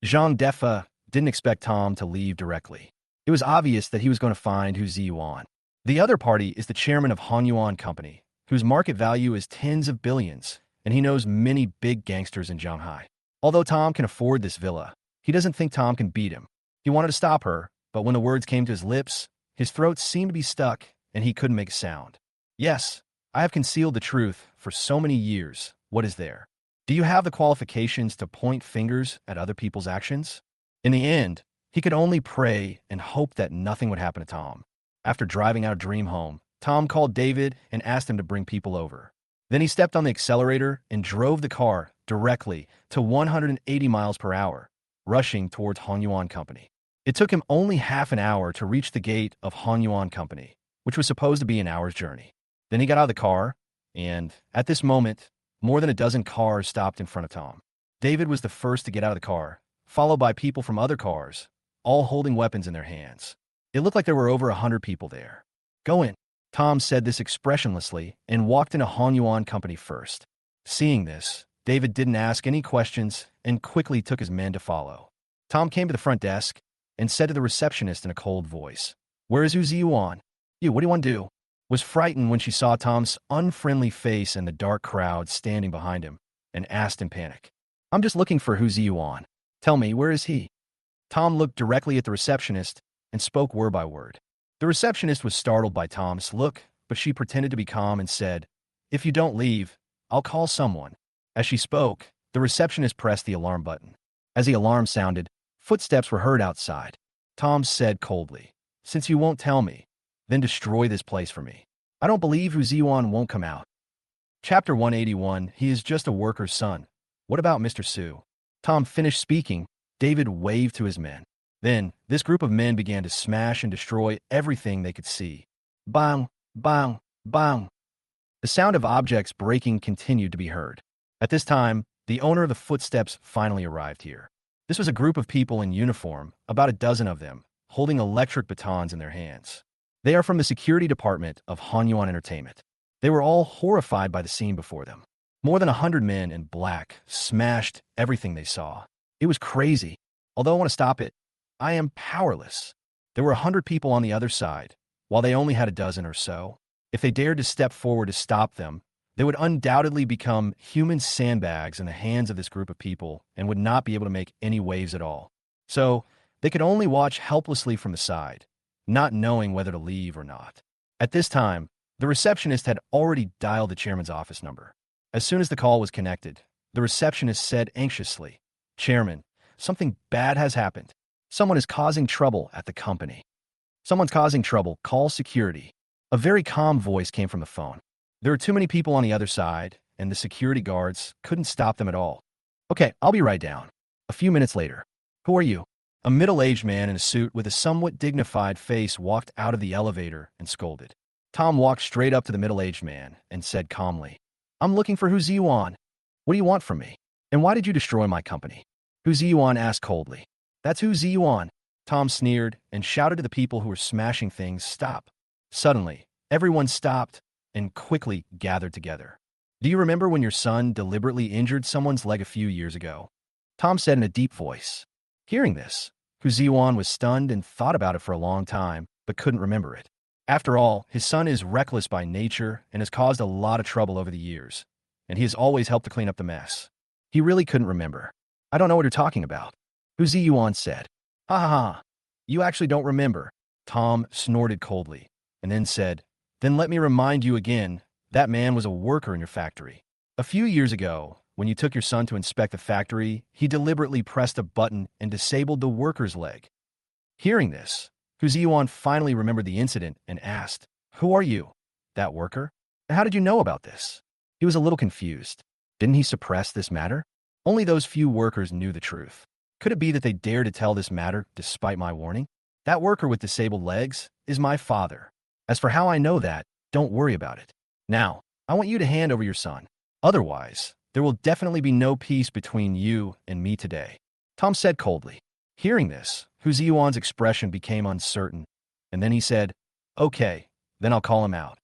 Zhang Defa didn't expect Tom to leave directly. It was obvious that he was going to find Hu Ziyuan. The other party is the chairman of Hanyuan Company, whose market value is tens of billions, and he knows many big gangsters in Shanghai. Although Tom can afford this villa, he doesn't think Tom can beat him. He wanted to stop her, but when the words came to his lips, his throat seemed to be stuck, and he couldn't make a sound. Yes, I have concealed the truth for so many years. What is there? Do you have the qualifications to point fingers at other people's actions? In the end, he could only pray and hope that nothing would happen to Tom. After driving out of Dream Home, Tom called David and asked him to bring people over. Then he stepped on the accelerator and drove the car directly to 180 miles per hour, rushing towards Hanyuan Company. It took him only half an hour to reach the gate of Hanyuan Company, which was supposed to be an hour's journey. Then he got out of the car, and at this moment, more than a dozen cars stopped in front of Tom. David was the first to get out of the car, followed by people from other cars, all holding weapons in their hands. It looked like there were over 100 people there. Go in. Tom said this expressionlessly and walked into Hanyuan Company first. Seeing this, David didn't ask any questions and quickly took his men to follow. Tom came to the front desk and said to the receptionist in a cold voice, Where is Hu Ziyuan? What do you want to do? Was frightened when she saw Tom's unfriendly face and the dark crowd standing behind him, and asked in panic, I'm just looking for Hu Ziyuan. Tell me, where is he? Tom looked directly at the receptionist and spoke word by word. The receptionist was startled by Tom's look, but she pretended to be calm and said, "If you don't leave, I'll call someone." As she spoke, the receptionist pressed the alarm button. As the alarm sounded, footsteps were heard outside. Tom said coldly, "Since you won't tell me, then destroy this place for me. I don't believe Hu Ziwan won't come out." Chapter 181, He is just a worker's son. What about Mr. Su? Tom finished speaking. David waved to his men. Then, this group of men began to smash and destroy everything they could see. Bang, bang, bang. The sound of objects breaking continued to be heard. At this time, the owner of the footsteps finally arrived here. This was a group of people in uniform, about a dozen of them, holding electric batons in their hands. They are from the security department of Hanyuan Entertainment. They were all horrified by the scene before them. More than 100 men in black smashed everything they saw. It was crazy. Although I want to stop it, I am powerless. There were 100 people on the other side, while they only had a dozen or so. If they dared to step forward to stop them, they would undoubtedly become human sandbags in the hands of this group of people and would not be able to make any waves at all. So, they could only watch helplessly from the side, not knowing whether to leave or not. At this time, the receptionist had already dialed the chairman's office number. As soon as the call was connected, the receptionist said anxiously, "Chairman, something bad has happened. Someone is causing trouble at the company." "Someone's causing trouble. Call security." A very calm voice came from the phone. There were too many people on the other side, and the security guards couldn't stop them at all. "Okay, I'll be right down." A few minutes later. "Who are you?" A middle-aged man in a suit with a somewhat dignified face walked out of the elevator and scolded. Tom walked straight up to the middle-aged man and said calmly, "I'm looking for Hu Ziwan. What do you want from me? And why did you destroy my company?" Hu Ziwan asked coldly. "That's Hu Ziwan." Tom sneered and shouted to the people who were smashing things, "Stop." Suddenly, everyone stopped and quickly gathered together. "Do you remember when your son deliberately injured someone's leg a few years ago?" Tom said in a deep voice. Hearing this, Hu Ziwan was stunned and thought about it for a long time, but couldn't remember it. After all, his son is reckless by nature and has caused a lot of trouble over the years, and he has always helped to clean up the mess. He really couldn't remember. "I don't know what you're talking about," Hu Ziwan said. "Ha ha ha. You actually don't remember." Tom snorted coldly, and then said, "Then let me remind you again, that man was a worker in your factory. A few years ago, when you took your son to inspect the factory, he deliberately pressed a button and disabled the worker's leg." Hearing this, Hu Ziwan finally remembered the incident and asked, "Who are you? That worker? And how did you know about this?" He was a little confused. Didn't he suppress this matter? Only those few workers knew the truth. Could it be that they dared to tell this matter despite my warning? "That worker with disabled legs is my father. As for how I know that, don't worry about it. Now, I want you to hand over your son. Otherwise, there will definitely be no peace between you and me today," Tom said coldly. Hearing this, Hu Ziwan's expression became uncertain, and then he said, "Okay, then I'll call him out."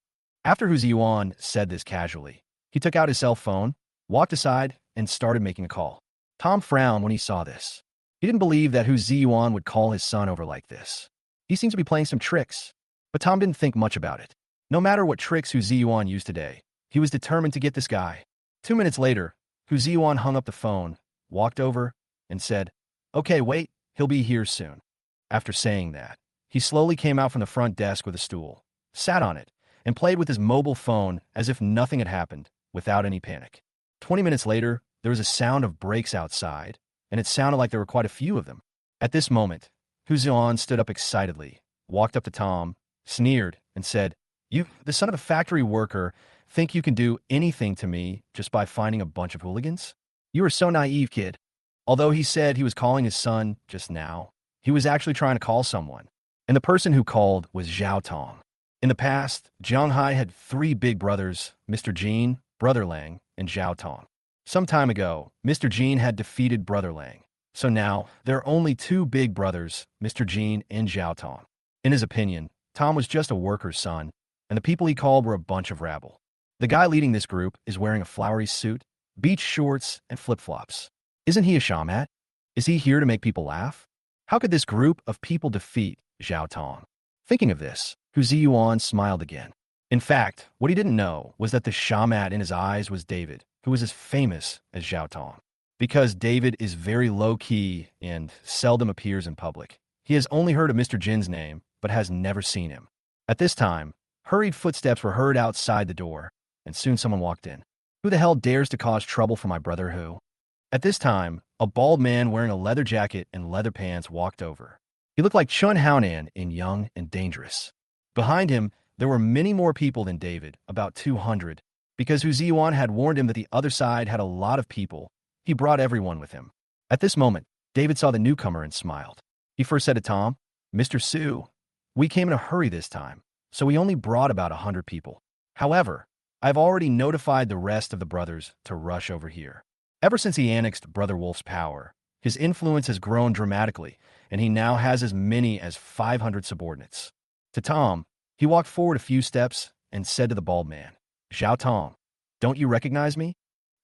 After Hu Ziwan said this casually, he took out his cell phone, walked aside, and started making a call. Tom frowned when he saw this. He didn't believe that Hu Ziwan would call his son over like this. He seems to be playing some tricks, but Tom didn't think much about it. No matter what tricks Hu Ziwan used today, he was determined to get this guy. 2 minutes later, Hu Ziwan hung up the phone, walked over, and said, "Okay, wait, he'll be here soon." After saying that, he slowly came out from the front desk with a stool, sat on it, and played with his mobile phone as if nothing had happened, without any panic. 20 minutes later, there was a sound of brakes outside, and it sounded like there were quite a few of them. At this moment, Hu Ziwan stood up excitedly, walked up to Tom, sneered, and said, "You, the son of a factory worker, think you can do anything to me just by finding a bunch of hooligans? You are so naive, kid." Although he said he was calling his son just now, he was actually trying to call someone, and the person who called was Zhao Tong. In the past, Jianghai had 3 big brothers, Mr. Jin, Brother Lang, and Zhao Tong. Some time ago, Mr. Jin had defeated Brother Lang, so now there are only 2 big brothers, Mr. Jin and Zhao Tong. In his opinion, Tom was just a worker's son, and the people he called were a bunch of rabble. The guy leading this group is wearing a flowery suit, beach shorts, and flip-flops. Isn't he a shaman? Is he here to make people laugh? How could this group of people defeat Zhao Tong? Thinking of this, Hu Ziyuan smiled again. In fact, what he didn't know was that the shaman in his eyes was David, who was as famous as Zhao Tong. because David is very low-key and seldom appears in public. He has only heard of Mr. Jin's name, but has never seen him. At this time, hurried footsteps were heard outside the door, and soon someone walked in. Who the hell dares to cause trouble for my brother who? At this time, a bald man wearing a leather jacket and leather pants walked over. He looked like Chun Haonan in Young and Dangerous. Behind him, there were many more people than David, about 200, because Hu Ziyuan had warned him that the other side had a lot of people. He brought everyone with him. At this moment, David saw the newcomer and smiled. He first said to Tom, "Mr. Su, we came in a hurry this time, so we only brought about 100 people. However, I've already notified the rest of the brothers to rush over here." Ever since he annexed Brother Wolf's power, his influence has grown dramatically, and he now has as many as 500 subordinates. To Tom, he walked forward a few steps and said to the bald man, "Zhao Tong, don't you recognize me?"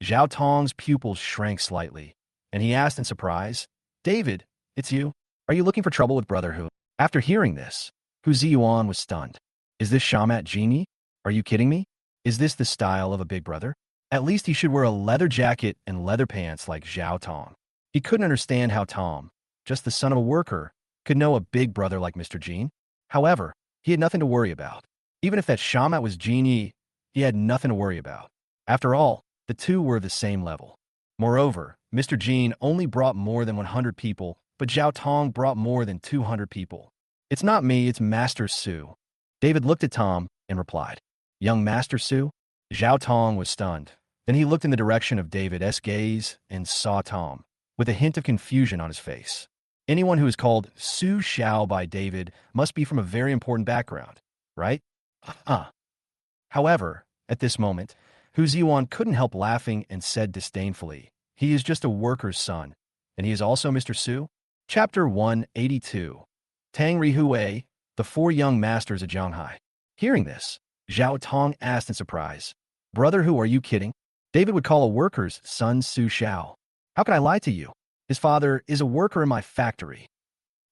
Zhao Tong's pupils shrank slightly, and he asked in surprise, "David, it's you? Are you looking for trouble with Brother Hu?" After hearing this, Hu Ziyuan was stunned. "Is this Shamat Genie? Are you kidding me? Is this the style of a big brother? At least he should wear a leather jacket and leather pants like Zhao Tong." He couldn't understand how Tom, just the son of a worker, could know a big brother like Mr. Jean. However, he had nothing to worry about. Even if that Shamat was Genie, he had nothing to worry about. After all, the two were of the same level. Moreover, Mr. Jean only brought more than 100 people, but Zhao Tong brought more than 200 people. "It's not me, it's Master Su." David looked at Tom and replied, "Young Master Su?" Zhao Tong was stunned. Then he looked in the direction of David's gaze and saw Tom, with a hint of confusion on his face. Anyone who is called Su Xiao by David must be from a very important background, right? However, at this moment, Hu Ziyuan couldn't help laughing and said disdainfully, "He is just a worker's son, and he is also Mr. Su?" Chapter 182. Tang Rihui, the four young masters of Zhanghai. Hearing this, Zhao Tong asked in surprise, "Brother Hu, are you kidding? David would call a worker's son Su Xiao. How could I lie to you? His father is a worker in my factory."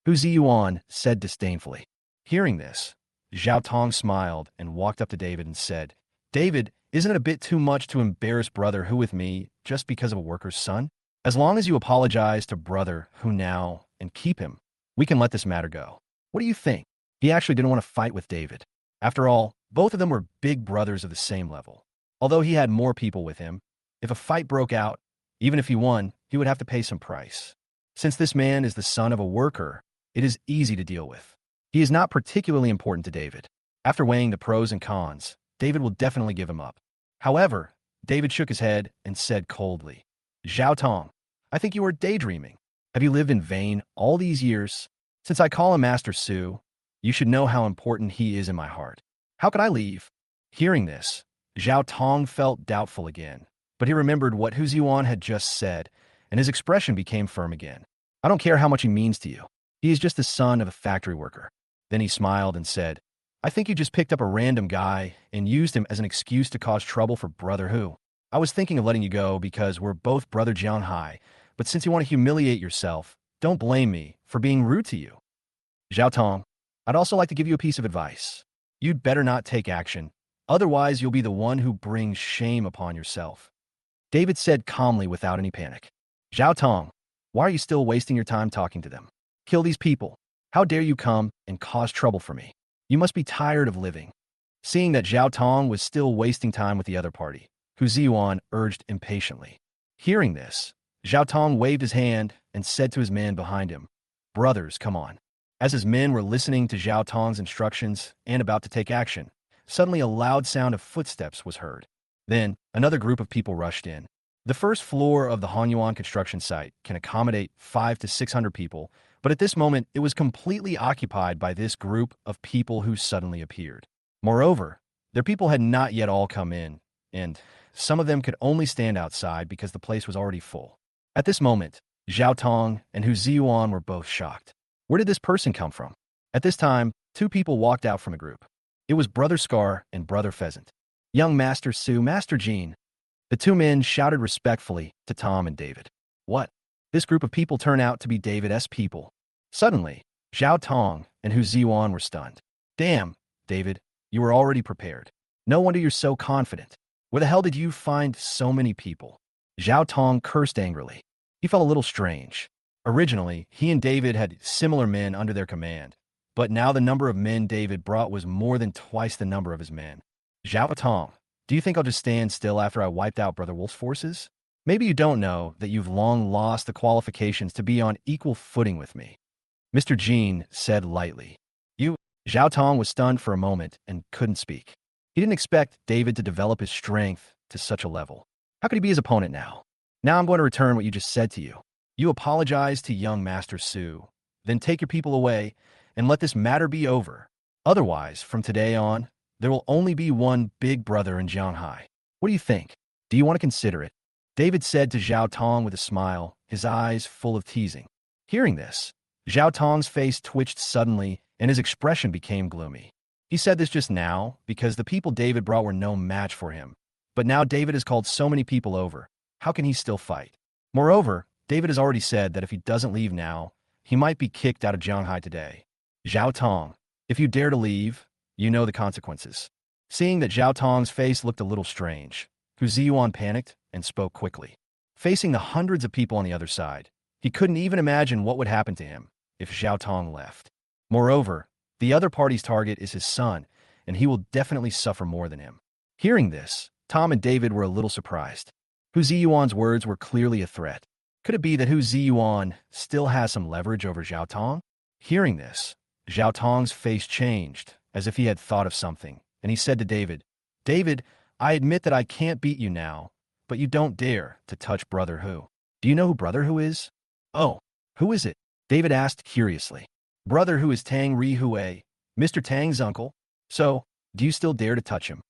Hu Ziyuan said disdainfully. Hearing this, Zhao Tong smiled and walked up to David and said, "David, isn't it a bit too much to embarrass Brother Hu with me just because of a worker's son? As long as you apologize to Brother Hu now and keep him, we can let this matter go. What do you think?" He actually didn't want to fight with David. After all, both of them were big brothers of the same level. Although he had more people with him, if a fight broke out, even if he won, he would have to pay some price. Since this man is the son of a worker, it is easy to deal with. He is not particularly important to David. After weighing the pros and cons, David will definitely give him up. However, David shook his head and said coldly, "Zhao Tong, I think you are daydreaming. Have you lived in vain all these years? Since I call him Master Su, you should know how important he is in my heart. How could I leave?" Hearing this, Zhao Tong felt doubtful again, but he remembered what Hu Ziyuan had just said, and his expression became firm again. "I don't care how much he means to you. He is just the son of a factory worker." Then he smiled and said, "I think you just picked up a random guy and used him as an excuse to cause trouble for Brother Hu. I was thinking of letting you go because we're both Brother Jianhai, but since you want to humiliate yourself, don't blame me for being rude to you." Zhao Tong, I'd also like to give you a piece of advice. You'd better not take action. Otherwise, you'll be the one who brings shame upon yourself. David said calmly without any panic. "Zhao Tong, why are you still wasting your time talking to them? Kill these people. How dare you come and cause trouble for me? You must be tired of living." Seeing that Zhao Tong was still wasting time with the other party, Hu Ziyuan urged impatiently. Hearing this, Zhao Tong waved his hand and said to his men behind him, "Brothers, come on." As his men were listening to Zhao Tong's instructions and about to take action, suddenly a loud sound of footsteps was heard. Then, another group of people rushed in. The first floor of the Hanyuan construction site can accommodate 500 to 600 people, but at this moment it was completely occupied by this group of people who suddenly appeared. Moreover, their people had not yet all come in, and some of them could only stand outside because the place was already full. At this moment, Zhao Tong and Hu Ziyuan were both shocked. Where did this person come from? At this time, two people walked out from a group. It was Brother Scar and Brother Pheasant. "Young Master Su, Master Jean." The two men shouted respectfully to Tom and David. What? This group of people turned out to be David's people. Suddenly, Zhao Tong and Hu Ziyuan were stunned. "Damn, David, you were already prepared. No wonder you're so confident. Where the hell did you find so many people?" Zhao Tong cursed angrily. He felt a little strange. Originally, he and David had similar men under their command, but now the number of men David brought was more than twice the number of his men. Zhao Tong, do you think I'll just stand still after I wiped out Brother Wolf's forces? Maybe you don't know that you've long lost the qualifications to be on equal footing with me. Mr. Jean said lightly. Zhao Tong was stunned for a moment and couldn't speak. He didn't expect David to develop his strength to such a level. How could he be his opponent now? Now I'm going to return what you just said to you. You apologize to young Master Su, then take your people away and let this matter be over. Otherwise, from today on, there will only be one big brother in Jianghai. What do you think? Do you want to consider it? David said to Zhao Tong with a smile, his eyes full of teasing. Hearing this, Zhao Tong's face twitched suddenly and his expression became gloomy. He said this just now because the people David brought were no match for him. But now David has called so many people over. How can he still fight? Moreover, David has already said that if he doesn't leave now, he might be kicked out of Jianghai today. Zhao Tong, if you dare to leave, you know the consequences. Seeing that Zhao Tong's face looked a little strange, Hu Ziyuan panicked and spoke quickly. Facing the hundreds of people on the other side, he couldn't even imagine what would happen to him if Zhao Tong left. Moreover, the other party's target is his son, and he will definitely suffer more than him. Hearing this, Tom and David were a little surprised. Hu Ziyuan's words were clearly a threat. Could it be that Hu Ziyuan still has some leverage over Zhao Tong? Hearing this, Zhao Tong's face changed, as if he had thought of something, and he said to David, David, I admit that I can't beat you now, but you don't dare to touch Brother Hu. Do you know who Brother Hu is? Oh, who is it? David asked curiously. Brother Hu is Tang Hui, Mr. Tang's uncle. So, do you still dare to touch him?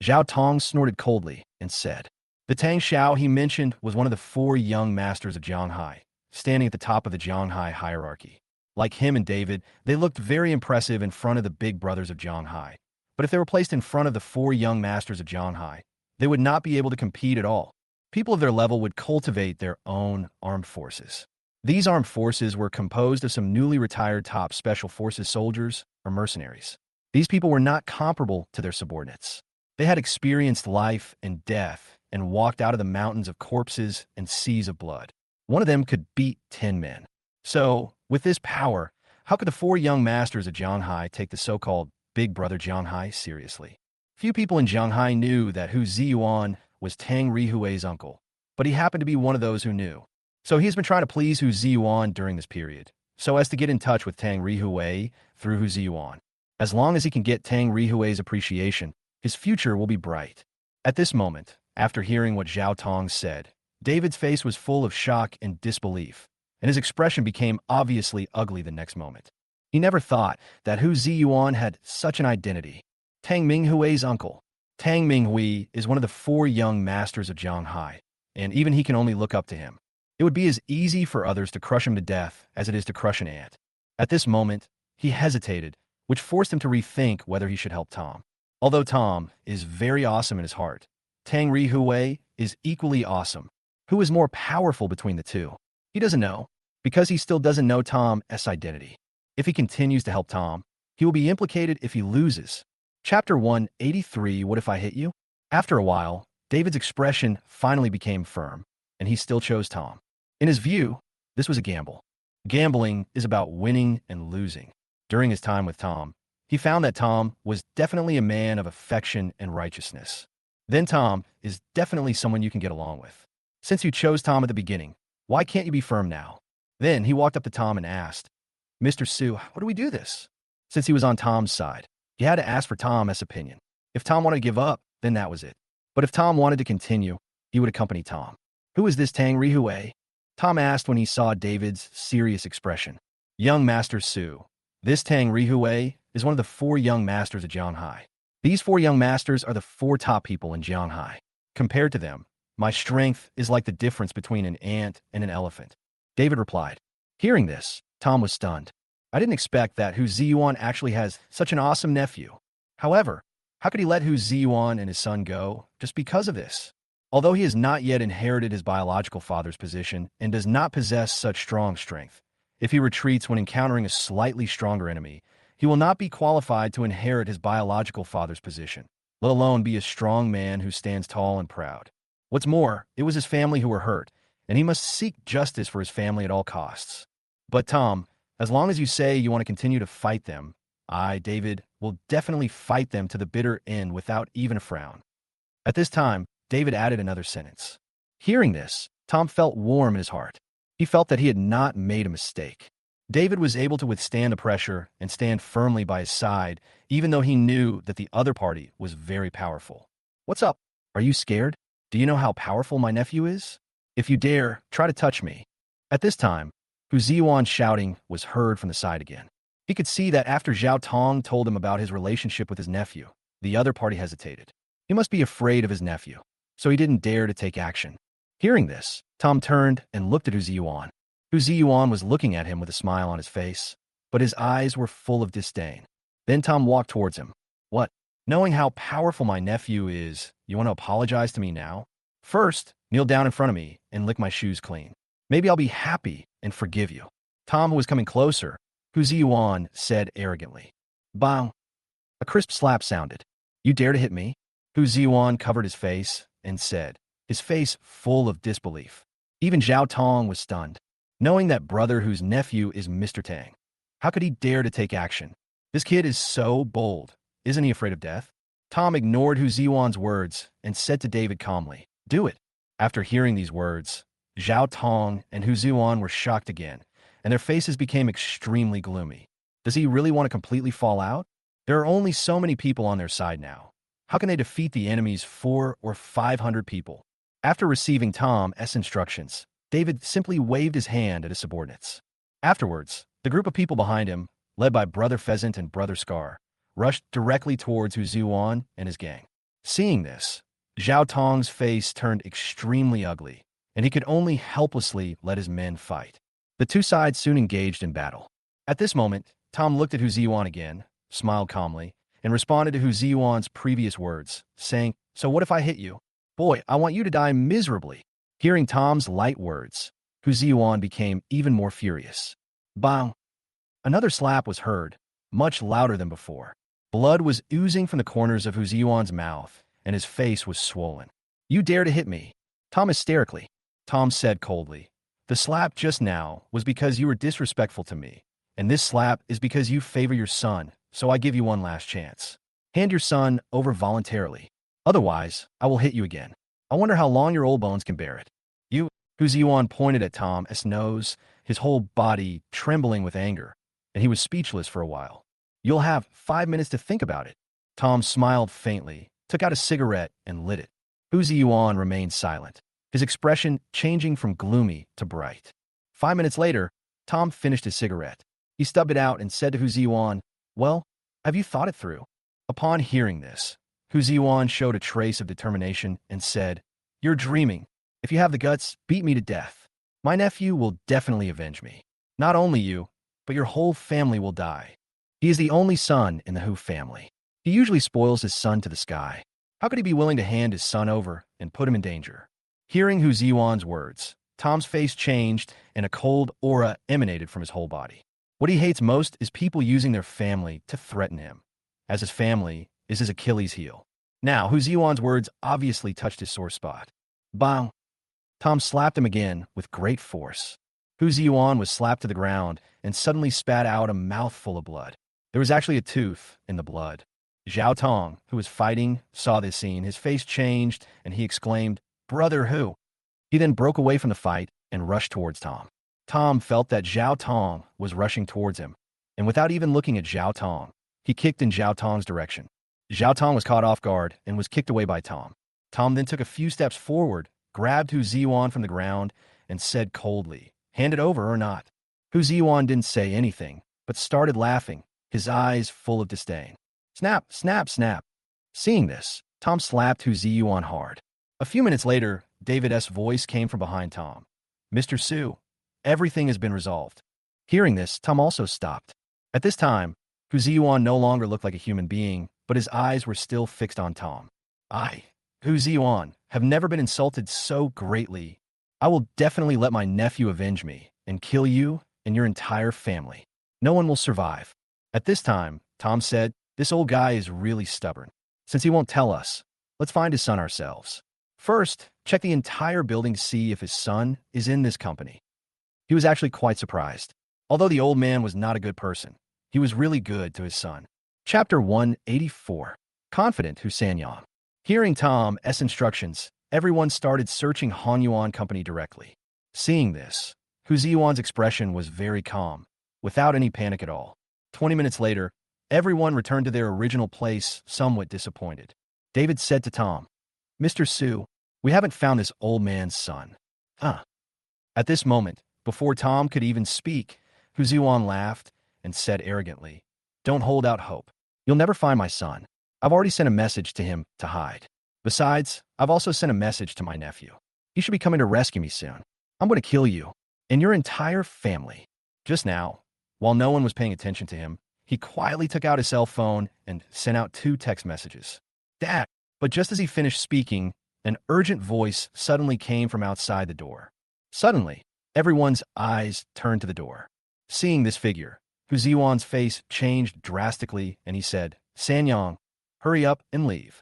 Zhao Tong snorted coldly and said, the Tang Xiao he mentioned was one of the 4 young masters of Jianghai, standing at the top of the Jianghai hierarchy. Like him and David, they looked very impressive in front of the big brothers of Jianghai. But if they were placed in front of the 4 young masters of Jianghai, they would not be able to compete at all. People of their level would cultivate their own armed forces. These armed forces were composed of some newly retired top special forces soldiers or mercenaries. These people were not comparable to their subordinates. They had experienced life and death and walked out of the mountains of corpses and seas of blood. One of them could beat 10 men. So, with this power, how could the 4 young masters of Jianghai take the so-called Big Brother Jianghai seriously? Few people in Jianghai knew that Hu Ziyuan was Tang Rihui's uncle, but he happened to be one of those who knew. So he's been trying to please Hu Ziyuan during this period, so as to get in touch with Tang Rihui through Hu Ziyuan. As long as he can get Tang Rihui's appreciation, his future will be bright. At this moment, after hearing what Zhao Tong said, David's face was full of shock and disbelief, and his expression became obviously ugly the next moment. He never thought that Hu Ziyuan had such an identity. Tang Minghui's uncle. Tang Minghui is one of the 4 young masters of Jianghai, and even he can only look up to him. It would be as easy for others to crush him to death as it is to crush an ant. At this moment, he hesitated, which forced him to rethink whether he should help Tom. Although Tom is very awesome in his heart, Tang Rihui is equally awesome. Who is more powerful between the two? He doesn't know, because he still doesn't know Tom's identity. If he continues to help Tom, he will be implicated if he loses. Chapter 183, What If I Hit You? After a while, David's expression finally became firm, and he still chose Tom. In his view, this was a gamble. Gambling is about winning and losing. During his time with Tom, he found that Tom was definitely a man of affection and righteousness. Then Tom is definitely someone you can get along with. Since you chose Tom at the beginning, why can't you be firm now? Then he walked up to Tom and asked, Mr. Su, how do we do this? Since he was on Tom's side, he had to ask for Tom's opinion. If Tom wanted to give up, then that was it. But if Tom wanted to continue, he would accompany Tom. Who is this Tang Rihui? Tom asked when he saw David's serious expression. Young Master Su. This Tang Rihui is one of the 4 young masters of Jianghai. These 4 young masters are the 4 top people in Jianghai. Compared to them, my strength is like the difference between an ant and an elephant. David replied. Hearing this, Tom was stunned. I didn't expect that Hu Ziyuan actually has such an awesome nephew. However, how could he let Hu Ziyuan and his son go just because of this? Although he has not yet inherited his biological father's position and does not possess such strong strength, if he retreats when encountering a slightly stronger enemy, he will not be qualified to inherit his biological father's position, let alone be a strong man who stands tall and proud. What's more, it was his family who were hurt, and he must seek justice for his family at all costs. But Tom, as long as you say you want to continue to fight them, I, David, will definitely fight them to the bitter end without even a frown. At this time, David added another sentence. Hearing this, Tom felt warm in his heart. He felt that he had not made a mistake. David was able to withstand the pressure and stand firmly by his side, even though he knew that the other party was very powerful. What's up? Are you scared? Do you know how powerful my nephew is? If you dare, try to touch me. At this time, Hu Ziyuan's shouting was heard from the side again. He could see that after Zhao Tong told him about his relationship with his nephew, the other party hesitated. He must be afraid of his nephew, so he didn't dare to take action. Hearing this, Tom turned and looked at Hu Ziyuan. Hu Ziyuan was looking at him with a smile on his face, but his eyes were full of disdain. Then Tom walked towards him. What? Knowing how powerful my nephew is, you want to apologize to me now? First, kneel down in front of me and lick my shoes clean. Maybe I'll be happy and forgive you. Tom, who was coming closer, Hu Ziyuan said arrogantly. Bang! A crisp slap sounded. You dare to hit me? Hu Ziyuan covered his face and said, his face full of disbelief. Even Zhao Tong was stunned, knowing that brother whose nephew is Mr. Tang. How could he dare to take action? This kid is so bold. Isn't he afraid of death? Tom ignored Hu Ziyuan's words and said to David calmly, do it. After hearing these words, Zhao Tong and Hu Ziyuan were shocked again, and their faces became extremely gloomy. Does he really want to completely fall out? There are only so many people on their side now. How can they defeat the enemy's 400 or 500 people? After receiving Tom's instructions, David simply waved his hand at his subordinates. Afterwards, the group of people behind him, led by Brother Pheasant and Brother Scar, rushed directly towards Hu Ziyuan and his gang. Seeing this, Zhao Tong's face turned extremely ugly, and he could only helplessly let his men fight. The two sides soon engaged in battle. At this moment, Tom looked at Hu Ziyuan again, smiled calmly, and responded to Hu Ziyuan's previous words, saying, so what if I hit you? Boy, I want you to die miserably. Hearing Tom's light words, Hu Ziyuan became even more furious. Bang! Another slap was heard, much louder than before. Blood was oozing from the corners of Hu Ziyuan's mouth, and his face was swollen. You dare to hit me? Tom hysterically. Tom said coldly, the slap just now was because you were disrespectful to me, and this slap is because you favor your son, so I give you one last chance. Hand your son over voluntarily. Otherwise, I will hit you again. I wonder how long your old bones can bear it. You, Hu Ziyuan pointed at Tom's nose, his whole body trembling with anger, and he was speechless for a while. You'll have 5 minutes to think about it. Tom smiled faintly, took out a cigarette, and lit it. Hu Ziyuan remained silent, his expression changing from gloomy to bright. 5 minutes later, Tom finished his cigarette. He stubbed it out and said to Hu Ziyuan, well, have you thought it through? Upon hearing this, Hu Ziyuan showed a trace of determination and said, you're dreaming. If you have the guts, beat me to death. My nephew will definitely avenge me. Not only you, but your whole family will die. He is the only son in the Hu family. He usually spoils his son to the sky. How could he be willing to hand his son over and put him in danger? Hearing Hu Ziyuan's words, Tom's face changed and a cold aura emanated from his whole body. What he hates most is people using their family to threaten him, as his family is his Achilles heel. Now, Hu Ziyuan's words obviously touched his sore spot. Bang! Tom slapped him again with great force. Hu Ziyuan was slapped to the ground and suddenly spat out a mouthful of blood. There was actually a tooth in the blood. Zhao Tong, who was fighting, saw this scene. His face changed, and he exclaimed, Brother Hu. He then broke away from the fight and rushed towards Tom. Tom felt that Zhao Tong was rushing towards him, and without even looking at Zhao Tong, he kicked in Zhao Tong's direction. Zhao Tong was caught off guard and was kicked away by Tom. Tom then took a few steps forward, grabbed Hu Ziyuan from the ground, and said coldly, hand it over or not. Hu Ziyuan didn't say anything, but started laughing, his eyes full of disdain. Snap, snap, snap. Seeing this, Tom slapped Hu Ziyuan hard. A few minutes later, David's voice came from behind Tom. Mr. Su, everything has been resolved. Hearing this, Tom also stopped. At this time, Hu Ziyuan no longer looked like a human being, but his eyes were still fixed on Tom. I, Hu Ziyuan, have never been insulted so greatly. I will definitely let my nephew avenge me and kill you and your entire family. No one will survive. At this time, Tom said, this old guy is really stubborn. Since he won't tell us, let's find his son ourselves. First, check the entire building to see if his son is in this company. He was actually quite surprised. Although the old man was not a good person, he was really good to his son. Chapter 184. Confident Hu Sanyang. Hearing Tom's instructions, everyone started searching Han Yuan Company directly. Seeing this, Hu Ziyuan's expression was very calm, without any panic at all. 20 minutes later, everyone returned to their original place, somewhat disappointed. David said to Tom, "Mr. Su, we haven't found this old man's son." Huh. At this moment, before Tom could even speak, Hu Ziyuan laughed and said arrogantly, "Don't hold out hope. You'll never find my son. I've already sent a message to him to hide. Besides, I've also sent a message to my nephew. He should be coming to rescue me soon. I'm going to kill you and your entire family." Just now, while no one was paying attention to him, he quietly took out his cell phone and sent out 2 text messages. "Dad." But just as he finished speaking, an urgent voice suddenly came from outside the door. Suddenly, everyone's eyes turned to the door. Seeing this figure, Hu Ziyuan's face changed drastically and he said, "Sanyang, hurry up and leave."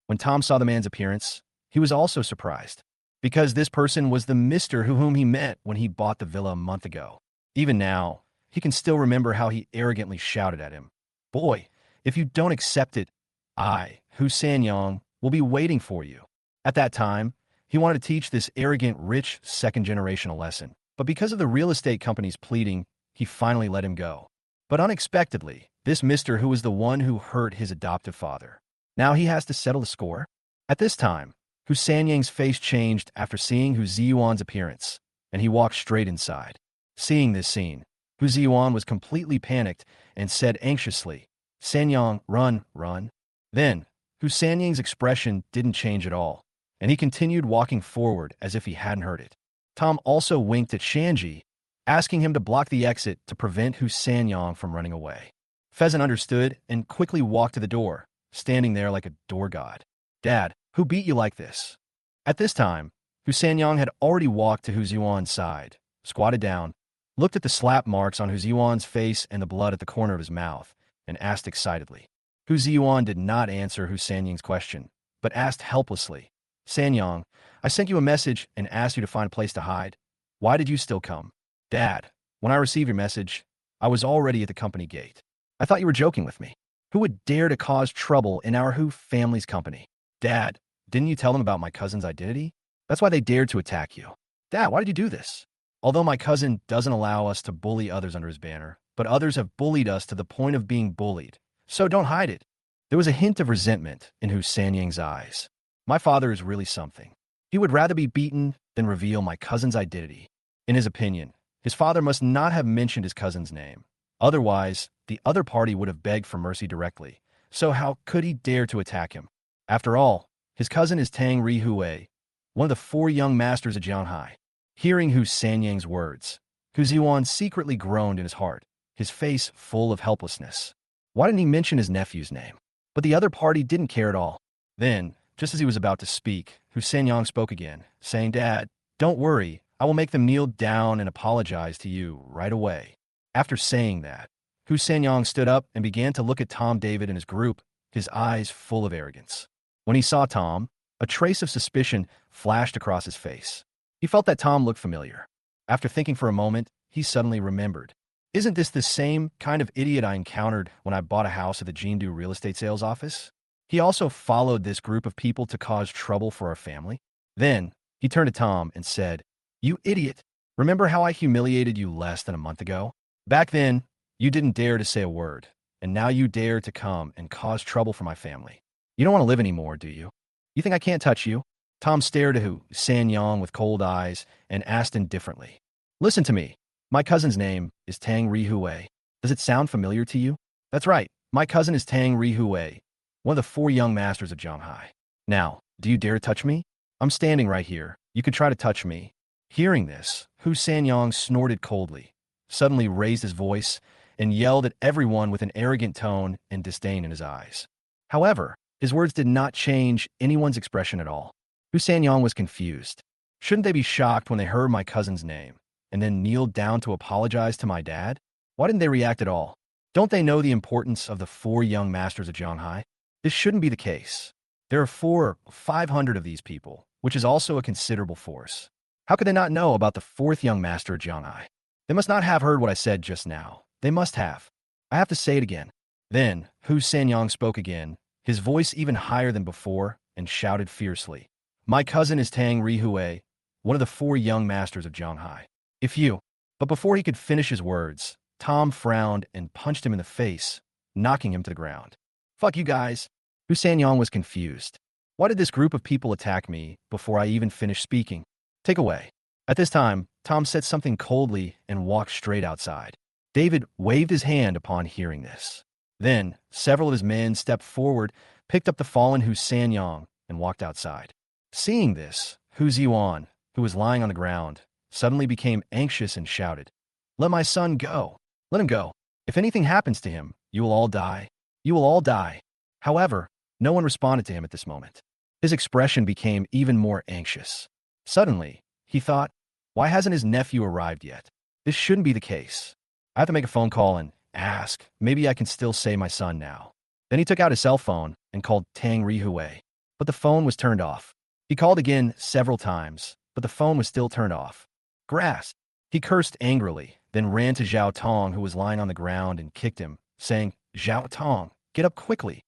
When Tom saw the man's appearance, he was also surprised, because this person was the Mr. whom he met when he bought the villa a month ago. Even now, he can still remember how he arrogantly shouted at him, "Boy, if you don't accept it, I, Hu Sanyang, will be waiting for you." At that time, he wanted to teach this arrogant, rich, second-generation a lesson, but because of the real estate company's pleading, he finally let him go. But unexpectedly, this Mr. who was the one who hurt his adoptive father, now he has to settle the score? At this time, Hu Sanyang's face changed after seeing Hu Ziyuan's appearance, and he walked straight inside. Seeing this scene, Hu Ziyuan was completely panicked and said anxiously, "Sanyang, run, run." Then, Hu Sanyang's expression didn't change at all, and he continued walking forward as if he hadn't heard it. Tom also winked at Shanji, asking him to block the exit to prevent Hu Sanyang from running away. Pheasant understood and quickly walked to the door, standing there like a door god. "Dad, who beat you like this?" At this time, Hu Sanyang had already walked to Hu Ziyuan's side, squatted down, looked at the slap marks on Hu Ziyuan's face and the blood at the corner of his mouth, and asked excitedly. Hu Ziyuan did not answer Hu Sanyang's question, but asked helplessly, "Sanyang, I sent you a message and asked you to find a place to hide. Why did you still come?" "Dad, when I received your message, I was already at the company gate. I thought you were joking with me. Who would dare to cause trouble in our Hu family's company?" "Dad, didn't you tell them about my cousin's identity? That's why they dared to attack you." "Dad, why did you do this?" "Although my cousin doesn't allow us to bully others under his banner, but others have bullied us to the point of being bullied. So don't hide it." There was a hint of resentment in Hu Sanyang's eyes. "My father is really something. He would rather be beaten than reveal my cousin's identity." In his opinion, his father must not have mentioned his cousin's name. Otherwise, the other party would have begged for mercy directly. So how could he dare to attack him? After all, his cousin is Tang Rihue, one of the 4 young masters of Jianghai. Hearing Hu Sanyang's words, Hu Ziyuan secretly groaned in his heart, his face full of helplessness. Why didn't he mention his nephew's name? But the other party didn't care at all. Then, just as he was about to speak, Hu Sanyang spoke again, saying, "Dad, don't worry, I will make them kneel down and apologize to you right away." After saying that, Hu Sanyang stood up and began to look at Tom David and his group, his eyes full of arrogance. When he saw Tom, a trace of suspicion flashed across his face. He felt that Tom looked familiar. After thinking for a moment, he suddenly remembered. "Isn't this the same kind of idiot I encountered when I bought a house at the Jindu real estate sales office? He also followed this group of people to cause trouble for our family." Then, he turned to Tom and said, "You idiot, remember how I humiliated you less than a month ago? Back then, you didn't dare to say a word, and now you dare to come and cause trouble for my family. You don't want to live anymore, do you? You think I can't touch you?" Tom stared at Hu Sanyang with cold eyes and asked indifferently, "Listen to me. My cousin's name is Tang Rihue. Does it sound familiar to you?" "That's right. My cousin is Tang Rihue, one of the 4 young masters of Jianghai. Now, do you dare touch me? I'm standing right here. You could try to touch me." Hearing this, Hu Sanyang snorted coldly, suddenly raised his voice, and yelled at everyone with an arrogant tone and disdain in his eyes. However, his words did not change anyone's expression at all. Hu Sanyang was confused. Shouldn't they be shocked when they heard my cousin's name, and then kneel down to apologize to my dad? Why didn't they react at all? Don't they know the importance of the 4 young masters of Jianghai? This shouldn't be the case. There are 400 or 500 of these people, which is also a considerable force. How could they not know about the fourth young master of Jianghai? They must not have heard what I said just now. They must have. I have to say it again. Then, Hu Sanyang spoke again, his voice even higher than before, and shouted fiercely. My cousin is Tang Rihue, one of the four young masters of Jianghai. If you... But before he could finish his words, Tom frowned and punched him in the face, knocking him to the ground. Fuck you guys. Hu Sanyang was confused. Why did this group of people attack me before I even finished speaking? Take away. At this time, Tom said something coldly and walked straight outside. David waved his hand upon hearing this. Then, several of his men stepped forward, picked up the fallen Hu Sanyang, and walked outside. Seeing this, Hu Ziyuan, who was lying on the ground, suddenly became anxious and shouted, Let my son go. Let him go. If anything happens to him, you will all die. You will all die. However, no one responded to him at this moment. His expression became even more anxious. Suddenly, he thought, why hasn't his nephew arrived yet? This shouldn't be the case. I have to make a phone call and ask, maybe I can still say my son now. Then he took out his cell phone and called Tang Rihue, but the phone was turned off. He called again several times, but the phone was still turned off. Grass. He cursed angrily, then ran to Zhao Tong, who was lying on the ground, and kicked him, saying, Zhao Tong, get up quickly.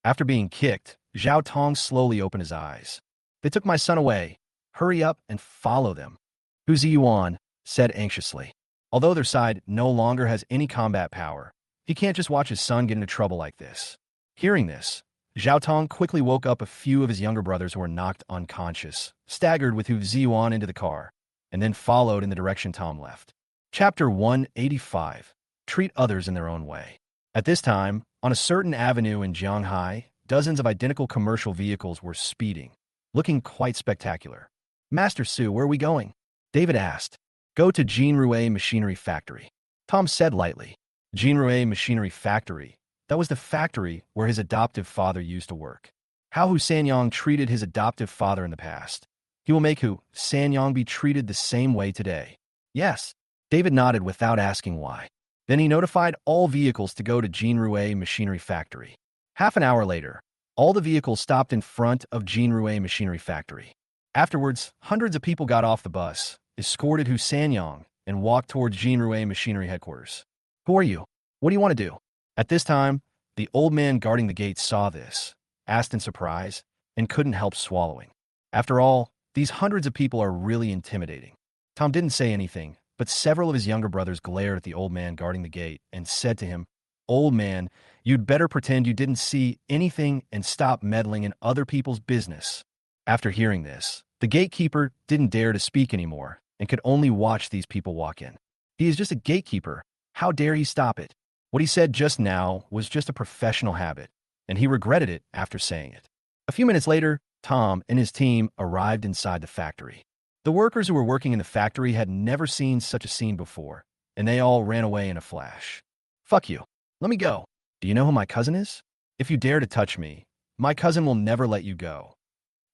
After being kicked, Zhao Tong slowly opened his eyes. They took my son away. Hurry up and follow them. Hu Ziyuan said anxiously. Although their side no longer has any combat power, he can't just watch his son get into trouble like this. Hearing this, Zhao Tong quickly woke up a few of his younger brothers who were knocked unconscious, staggered with Hu Ziyuan into the car, and then followed in the direction Tom left. Chapter 185. Treat others in their own way. At this time, on a certain avenue in Jianghai, dozens of identical commercial vehicles were speeding, looking quite spectacular. Master Su, where are we going? David asked. Go to Jinrue Machinery Factory. Tom said lightly. Jinrue Machinery Factory. That was the factory where his adoptive father used to work. How Hu Sanyang treated his adoptive father in the past. He will make Hu Sanyang be treated the same way today. Yes. David nodded without asking why. Then he notified all vehicles to go to Jinrue Machinery Factory. Half an hour later, all the vehicles stopped in front of Jinrue Machinery Factory. Afterwards, hundreds of people got off the bus, escorted Hu Sanyang, and walked towards Jinrue Machinery headquarters. Who are you? What do you want to do? At this time, the old man guarding the gate saw this, asked in surprise, and couldn't help swallowing. After all, these hundreds of people are really intimidating. Tom didn't say anything, but several of his younger brothers glared at the old man guarding the gate and said to him, Old man, you'd better pretend you didn't see anything and stop meddling in other people's business. After hearing this, the gatekeeper didn't dare to speak anymore and could only watch these people walk in. He is just a gatekeeper. How dare he stop it? What he said just now was just a professional habit, and he regretted it after saying it. A few minutes later, Tom and his team arrived inside the factory. The workers who were working in the factory had never seen such a scene before, and they all ran away in a flash. Fuck you. Let me go. Do you know who my cousin is? If you dare to touch me, my cousin will never let you go.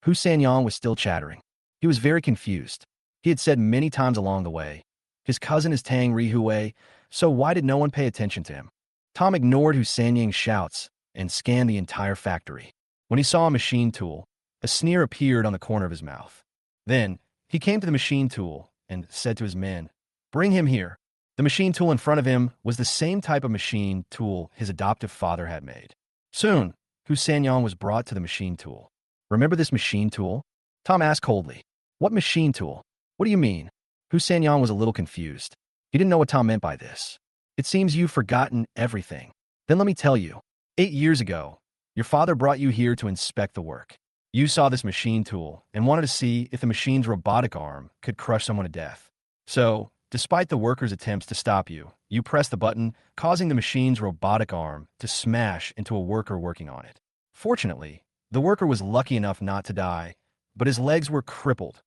Hu Sanyang was still chattering. He was very confused. He had said many times along the way, his cousin is Tang Rihue, so why did no one pay attention to him? Tom ignored Hu Sanyang's shouts and scanned the entire factory. When he saw a machine tool, a sneer appeared on the corner of his mouth. Then, he came to the machine tool and said to his men, Bring him here. The machine tool in front of him was the same type of machine tool his adoptive father had made. Soon, Hu Sanyang was brought to the machine tool. Remember this machine tool? Tom asked coldly. What machine tool? What do you mean? Hu Sanyang was a little confused. He didn't know what Tom meant by this. It seems you've forgotten everything. Then let me tell you. 8 years ago, your father brought you here to inspect the work. You saw this machine tool and wanted to see if the machine's robotic arm could crush someone to death. So, despite the workers' attempts to stop you, you pressed the button, causing the machine's robotic arm to smash into a worker working on it. Fortunately, the worker was lucky enough not to die, but his legs were crippled.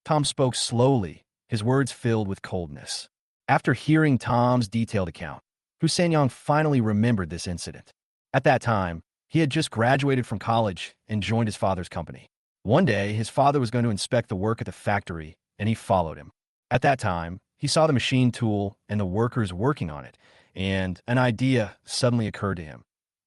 Tom spoke slowly, his words filled with coldness. After hearing Tom's detailed account, Hu Sanyang finally remembered this incident. At that time, he had just graduated from college and joined his father's company. One day, his father was going to inspect the work at the factory, and he followed him. At that time, he saw the machine tool and the workers working on it, and an idea suddenly occurred to him.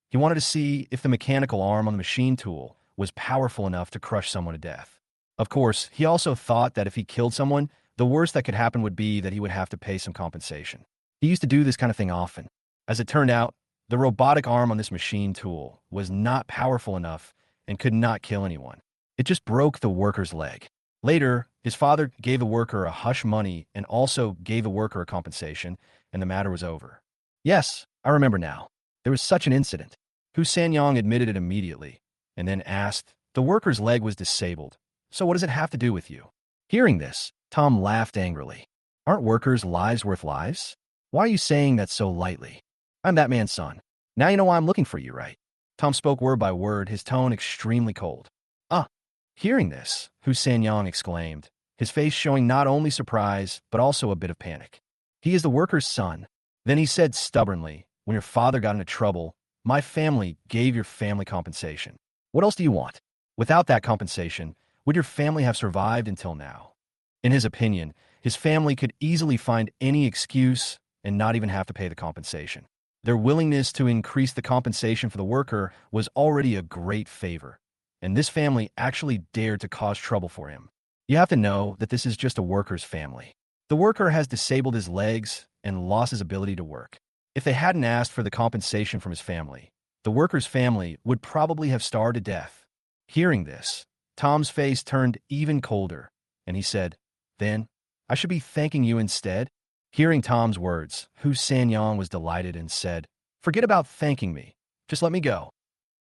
He wanted to see if the mechanical arm on the machine tool was powerful enough to crush someone to death. Of course, he also thought that if he killed someone, the worst that could happen would be that he would have to pay some compensation. He used to do this kind of thing often. As it turned out, the robotic arm on this machine tool was not powerful enough and could not kill anyone. It just broke the worker's leg. Later, his father gave the worker a hush money and also gave the worker a compensation, and the matter was over. Yes, I remember now. There was such an incident. Hu Sanyong admitted it immediately, and then asked, "The worker's leg was disabled, so what does it have to do with you?" Hearing this, Tom laughed angrily. "Aren't workers' lives worth lives? Why are you saying that so lightly? I'm that man's son. Now you know why I'm looking for you, right?" Tom spoke word by word, his tone extremely cold. "Ah." Hearing this, Hu Sanyong exclaimed, his face showing not only surprise, but also a bit of panic. "He is the worker's son." Then he said stubbornly, "When your father got into trouble, my family gave your family compensation. What else do you want? Without that compensation, would your family have survived until now?" In his opinion, his family could easily find any excuse and not even have to pay the compensation. Their willingness to increase the compensation for the worker was already a great favor, and this family actually dared to cause trouble for him. You have to know that this is just a worker's family. The worker has disabled his legs and lost his ability to work. If they hadn't asked for the compensation from his family, the worker's family would probably have starved to death. Hearing this, Tom's face turned even colder, and he said, "Then, I should be thanking you instead?" Hearing Tom's words, Hu Sanyong was delighted and said, "Forget about thanking me. Just let me go."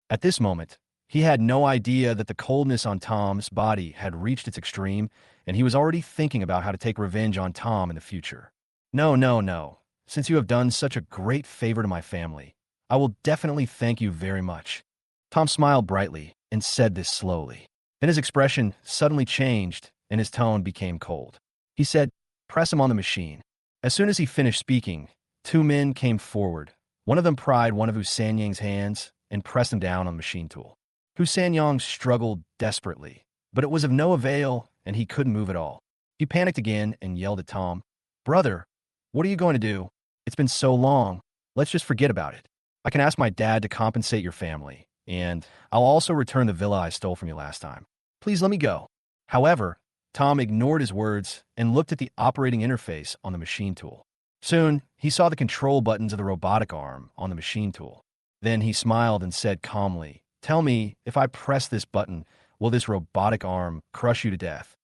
At this moment, he had no idea that the coldness on Tom's body had reached its extreme, and he was already thinking about how to take revenge on Tom in the future. "No, no, no. Since you have done such a great favor to my family, I will definitely thank you very much." Tom smiled brightly and said this slowly. Then his expression suddenly changed and his tone became cold. He said, "Press him on the machine." As soon as he finished speaking, two men came forward. One of them pried one of Hu Sanyang's hands and pressed him down on the machine tool. Hu Sanyang struggled desperately, but it was of no avail and he couldn't move at all. He panicked again and yelled at Tom, "Brother, what are you going to do? It's been so long. Let's just forget about it. I can ask my dad to compensate your family, and I'll also return the villa I stole from you last time. Please let me go." However, Tom ignored his words and looked at the operating interface on the machine tool. Soon, he saw the control buttons of the robotic arm on the machine tool. Then he smiled and said calmly, "Tell me, if I press this button, will this robotic arm crush you to death?"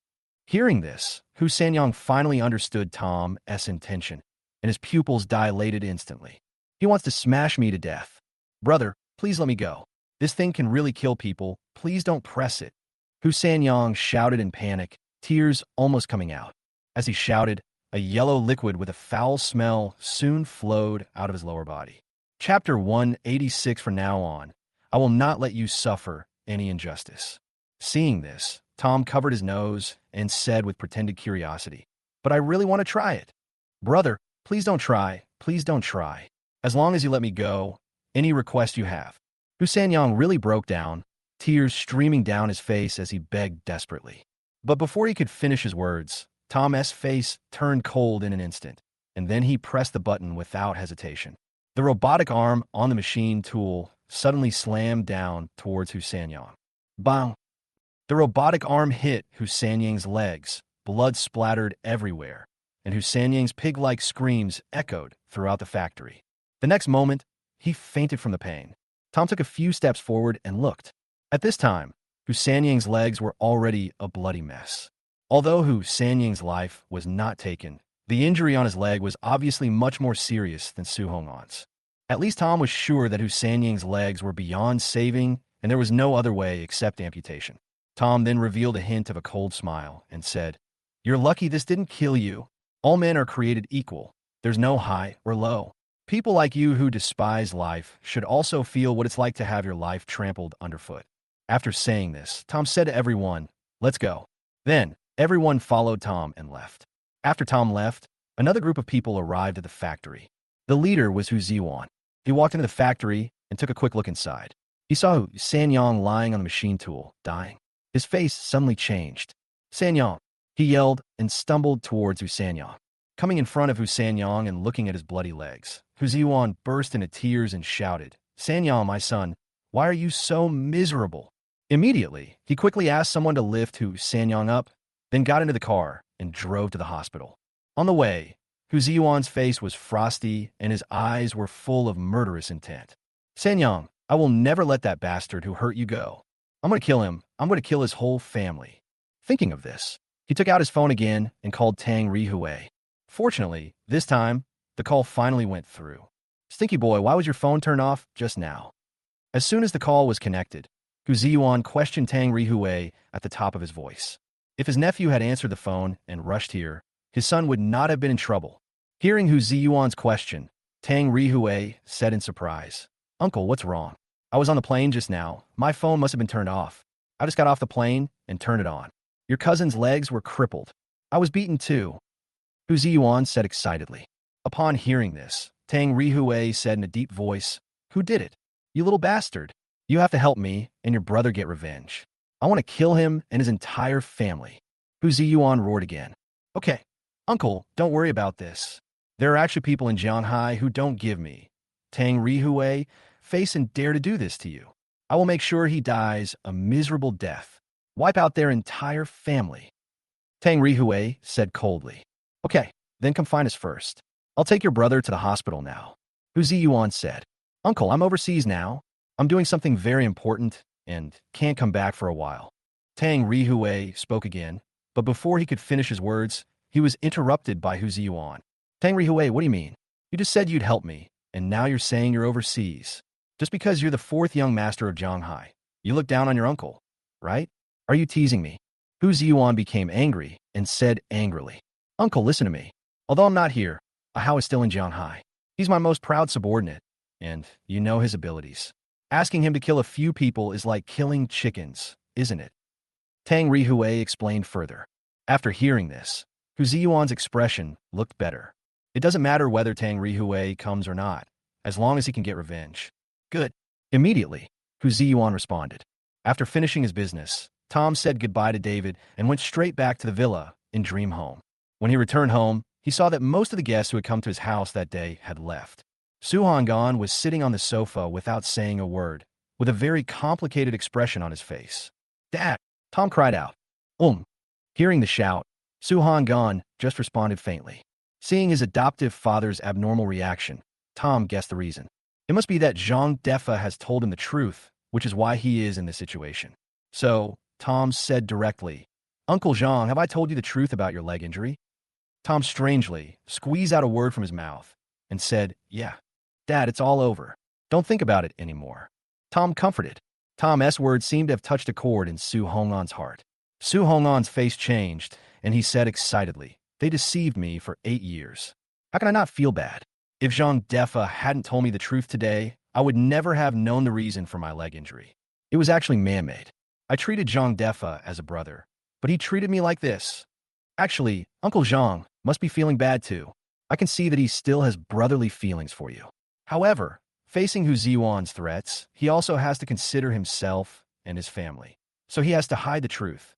Hearing this, Hu Sanyong finally understood Tom's intention, and his pupils dilated instantly. "He wants to smash me to death. Brother, please let me go. This thing can really kill people. Please don't press it." Hu Sanyong shouted in panic, tears almost coming out. As he shouted, a yellow liquid with a foul smell soon flowed out of his lower body. Chapter 186. From now on, I will not let you suffer any injustice. Seeing this, Tom covered his nose and said with pretended curiosity, "But I really want to try it." "Brother, please don't try. Please don't try. As long as you let me go, any request you have." Hu Sanyong really broke down, tears streaming down his face as he begged desperately. But before he could finish his words, Tom's face turned cold in an instant, and then he pressed the button without hesitation. The robotic arm on the machine tool suddenly slammed down towards Hu Sanyong. Bang! The robotic arm hit Hu Sanyang's legs, blood splattered everywhere, and Hu Sanyang's pig-like screams echoed throughout the factory. The next moment, he fainted from the pain. Tom took a few steps forward and looked. At this time, Hu Sanyang's legs were already a bloody mess. Although Hu Sanyang's life was not taken, the injury on his leg was obviously much more serious than Su Hongan's. At least Tom was sure that Hu Sanyang's legs were beyond saving, and there was no other way except amputation. Tom then revealed a hint of a cold smile and said, "You're lucky this didn't kill you. All men are created equal. There's no high or low. People like you who despise life should also feel what it's like to have your life trampled underfoot." After saying this, Tom said to everyone, "Let's go." Then, everyone followed Tom and left. After Tom left, another group of people arrived at the factory. The leader was Hu Ziwan. He walked into the factory and took a quick look inside. He saw Hu Sanyong lying on the machine tool, dying. His face suddenly changed. "Sanyong!" He yelled and stumbled towards Hu Sanyong. Coming in front of Hu Sanyong and looking at his bloody legs, Hu Ziwan burst into tears and shouted, "Sanyong, my son, why are you so miserable? Immediately, he quickly asked someone to lift Hu Sanyang up, then got into the car and drove to the hospital. On the way, Hu Ziyuan's face was frosty and his eyes were full of murderous intent. Sanyang, I will never let that bastard who hurt you go. I'm going to kill him. I'm going to kill his whole family. Thinking of this, he took out his phone again and called Tang Rihue. Fortunately, this time, the call finally went through. Stinky boy, why was your phone turned off just now? As soon as the call was connected, Hu Ziyuan questioned Tang Rihue at the top of his voice. If his nephew had answered the phone and rushed here, his son would not have been in trouble. Hearing Hu Ziyuan's question, Tang Rihue said in surprise, Uncle, what's wrong? I was on the plane just now. My phone must have been turned off. I just got off the plane and turned it on. Your cousin's legs were crippled. I was beaten too, Hu Ziyuan said excitedly. Upon hearing this, Tang Rihue said in a deep voice, Who did it? You little bastard. You have to help me and your brother get revenge. I want to kill him and his entire family. Hu Ziyuan roared again. Okay, Uncle, don't worry about this. There are actually people in Jianghai who don't give me, Tang Rihue, face and dare to do this to you. I will make sure he dies a miserable death. Wipe out their entire family. Tang Rihue said coldly. Okay, then come find us first. I'll take your brother to the hospital now. Hu Ziyuan said. Uncle, I'm overseas now. I'm doing something very important and can't come back for a while. Tang Rihue spoke again, but before he could finish his words, he was interrupted by Hu Ziyuan. Tang Rihue, what do you mean? You just said you'd help me, and now you're saying you're overseas. Just because you're the fourth young master of Jianghai, you look down on your uncle, right? Are you teasing me? Hu Ziyuan became angry and said angrily, Uncle, listen to me. Although I'm not here, Ahao is still in Jianghai. He's my most proud subordinate, and you know his abilities. Asking him to kill a few people is like killing chickens, isn't it? Tang Rihue explained further. After hearing this, Hu Ziyuan's expression looked better. It doesn't matter whether Tang Rihue comes or not, as long as he can get revenge. Good. Immediately, Hu Ziyuan responded. After finishing his business, Tom said goodbye to David and went straight back to the villa in Dream Home. When he returned home, he saw that most of the guests who had come to his house that day had left. Su Honggan was sitting on the sofa without saying a word, with a very complicated expression on his face. Dad! Tom cried out. Hearing the shout, Su Honggan just responded faintly. Seeing his adoptive father's abnormal reaction, Tom guessed the reason. It must be that Zhang Defa has told him the truth, which is why he is in this situation. So, Tom said directly, Uncle Zhang, have I told you the truth about your leg injury? Tom strangely squeezed out a word from his mouth and said, Yeah. Dad, it's all over. Don't think about it anymore. Tom comforted. Tom's words seemed to have touched a chord in Su Honggan's heart. Su Honggan's face changed, and he said excitedly, They deceived me for 8 years. How can I not feel bad? If Zhang Defa hadn't told me the truth today, I would never have known the reason for my leg injury. It was actually man-made. I treated Zhang Defa as a brother, but he treated me like this. Actually, Uncle Zhang must be feeling bad too. I can see that he still has brotherly feelings for you. However, facing Hu Ziyuan's threats, he also has to consider himself and his family. So he has to hide the truth.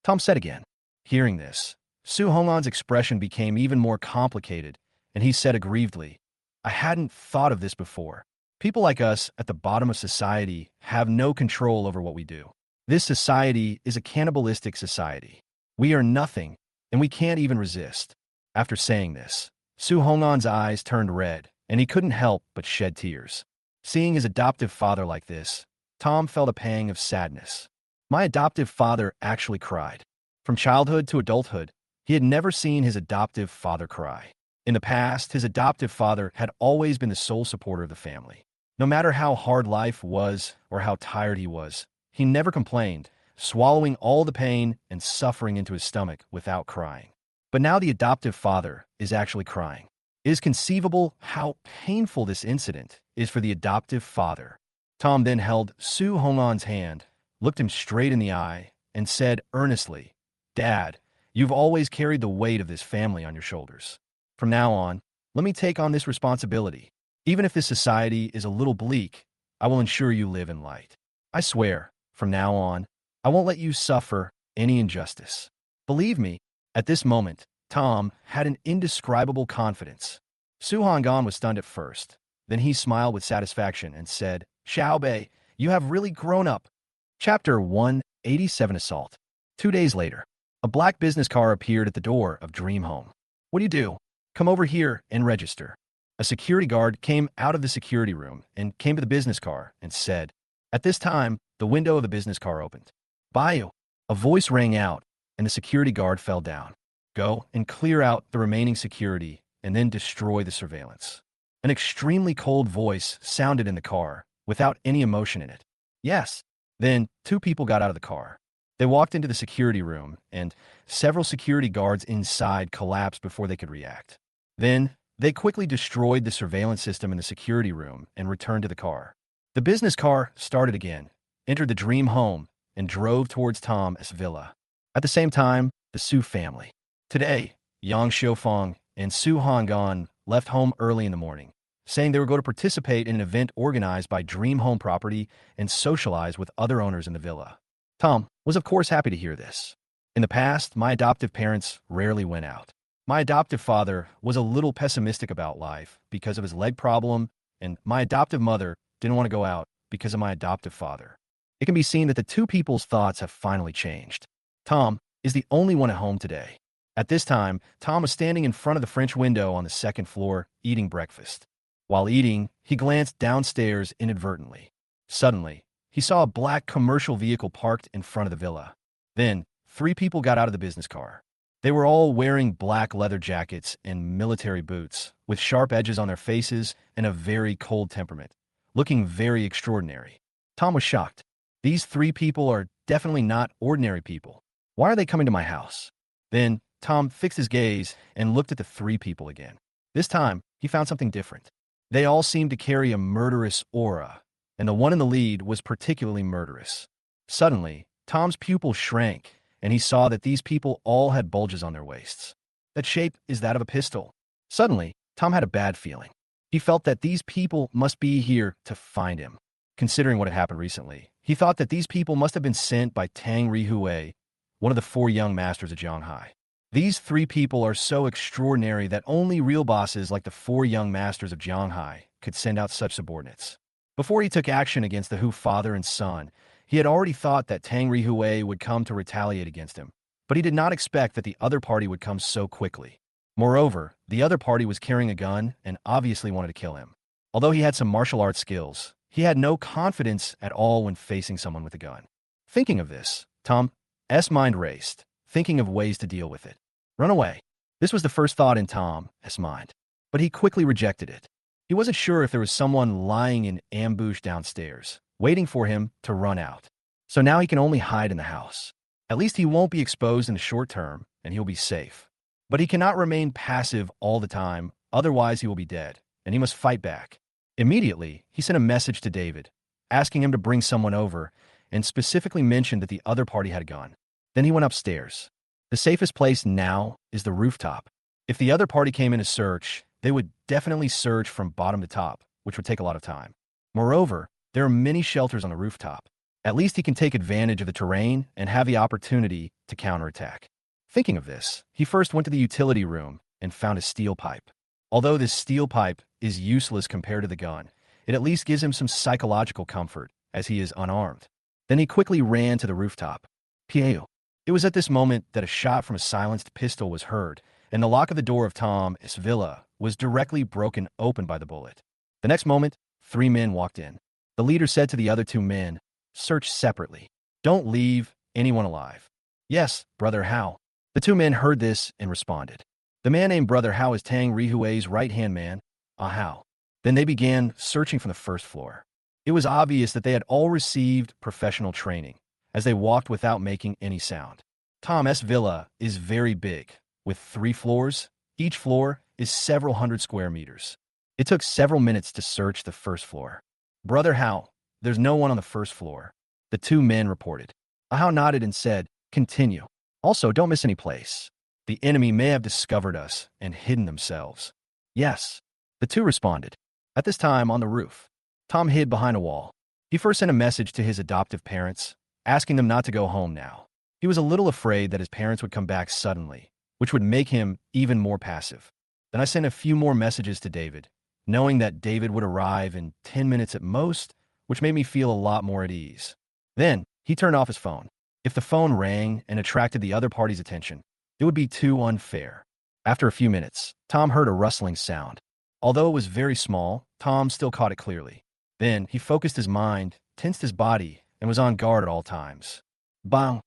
Tom said again. Hearing this, Su Honggan's expression became even more complicated, and he said aggrievedly, I hadn't thought of this before. People like us at the bottom of society have no control over what we do. This society is a cannibalistic society. We are nothing, and we can't even resist. After saying this, Su Honggan's eyes turned red, and he couldn't help but shed tears. Seeing his adoptive father like this, Tom felt a pang of sadness. My adoptive father actually cried. From childhood to adulthood, he had never seen his adoptive father cry. In the past, his adoptive father had always been the sole supporter of the family. No matter how hard life was or how tired he was, he never complained, swallowing all the pain and suffering into his stomach without crying. But now the adoptive father is actually crying. It is conceivable how painful this incident is for the adoptive father. Tom then held Su Honggan's hand, looked him straight in the eye, and said earnestly, Dad, you've always carried the weight of this family on your shoulders. From now on, let me take on this responsibility. Even if this society is a little bleak, I will ensure you live in light. I swear, from now on, I won't let you suffer any injustice. Believe me, at this moment, Tom had an indescribable confidence. Su Honggan was stunned at first. Then he smiled with satisfaction and said, Xiaobei, you have really grown up. Chapter 187 Assault. 2 days later, a black business car appeared at the door of Dream Home. What do you do? Come over here and register. A security guard came out of the security room and came to the business car and said, at this time, the window of the business car opened. Bayou. A voice rang out, and the security guard fell down. Go and clear out the remaining security and then destroy the surveillance. An extremely cold voice sounded in the car, without any emotion in it. Yes. Then, two people got out of the car. They walked into the security room, and several security guards inside collapsed before they could react. Then, they quickly destroyed the surveillance system in the security room and returned to the car. The business car started again, entered the Dream Home, and drove towards Tom's villa. At the same time, the Su family. Today, Yang Xiufeng and Su Honggan left home early in the morning, saying they were going to participate in an event organized by Dream Home Property and socialize with other owners in the villa. Tom was of course happy to hear this. In the past, my adoptive parents rarely went out. My adoptive father was a little pessimistic about life because of his leg problem, and my adoptive mother didn't want to go out because of my adoptive father. It can be seen that the two people's thoughts have finally changed. Tom is the only one at home today. At this time, Tom was standing in front of the French window on the second floor, eating breakfast. While eating, he glanced downstairs inadvertently. Suddenly, he saw a black commercial vehicle parked in front of the villa. Then, three people got out of the business car. They were all wearing black leather jackets and military boots, with sharp edges on their faces and a very cold temperament, looking very extraordinary. Tom was shocked. These three people are definitely not ordinary people. Why are they coming to my house? Then, Tom fixed his gaze and looked at the three people again. This time, he found something different. They all seemed to carry a murderous aura, and the one in the lead was particularly murderous. Suddenly, Tom's pupil shrank, and he saw that these people all had bulges on their waists. That shape is that of a pistol. Suddenly, Tom had a bad feeling. He felt that these people must be here to find him. Considering what had happened recently, he thought that these people must have been sent by Tang Rihui, one of the four young masters of Zhanghai. These three people are so extraordinary that only real bosses like the four young masters of Zhanghai could send out such subordinates. Before he took action against the Hu father and son, he had already thought that Tang Rihui would come to retaliate against him, but he did not expect that the other party would come so quickly. Moreover, the other party was carrying a gun and obviously wanted to kill him. Although he had some martial arts skills, he had no confidence at all when facing someone with a gun. Thinking of this, Tom's mind raced, thinking of ways to deal with it. Run away. This was the first thought in Tom's mind, but he quickly rejected it. He wasn't sure if there was someone lying in ambush downstairs, waiting for him to run out. So now he can only hide in the house. At least he won't be exposed in the short term, and he'll be safe. But he cannot remain passive all the time, otherwise he will be dead, and he must fight back. Immediately, he sent a message to David, asking him to bring someone over, and specifically mentioned that the other party had a gun. Then he went upstairs. The safest place now is the rooftop. If the other party came in to search, they would definitely search from bottom to top, which would take a lot of time. Moreover, there are many shelters on the rooftop. At least he can take advantage of the terrain and have the opportunity to counterattack. Thinking of this, he first went to the utility room and found a steel pipe. Although this steel pipe is useless compared to the gun, it at least gives him some psychological comfort, as he is unarmed. Then he quickly ran to the rooftop. Pieu. It was at this moment that a shot from a silenced pistol was heard, and the lock of the door of Tom's villa was directly broken open by the bullet. The next moment, three men walked in. The leader said to the other two men, "Search separately. Don't leave anyone alive." "Yes, Brother Hao." The two men heard this and responded. The man named Brother Hao is Tang Rihui's right-hand man, Hao. Then they began searching from the first floor. It was obvious that they had all received professional training, as they walked without making any sound. Tom's villa is very big, with 3 floors. Each floor is several hundred square meters. It took several minutes to search the first floor. "Brother Hao, there's no one on the first floor," the two men reported. Hao nodded and said, "Continue. Also, don't miss any place. The enemy may have discovered us and hidden themselves." "Yes," the two responded. At this time, on the roof, Tom hid behind a wall. He first sent a message to his adoptive parents, asking them not to go home now. He was a little afraid that his parents would come back suddenly, which would make him even more passive. Then I sent a few more messages to David, knowing that David would arrive in 10 minutes at most, which made me feel a lot more at ease. Then, He turned off his phone. If the phone rang and attracted the other party's attention, it would be too unfair. After a few minutes, Tom heard a rustling sound. Although it was very small, Tom still caught it clearly. Then he focused his mind, tensed his body, and was on guard at all times. Bang!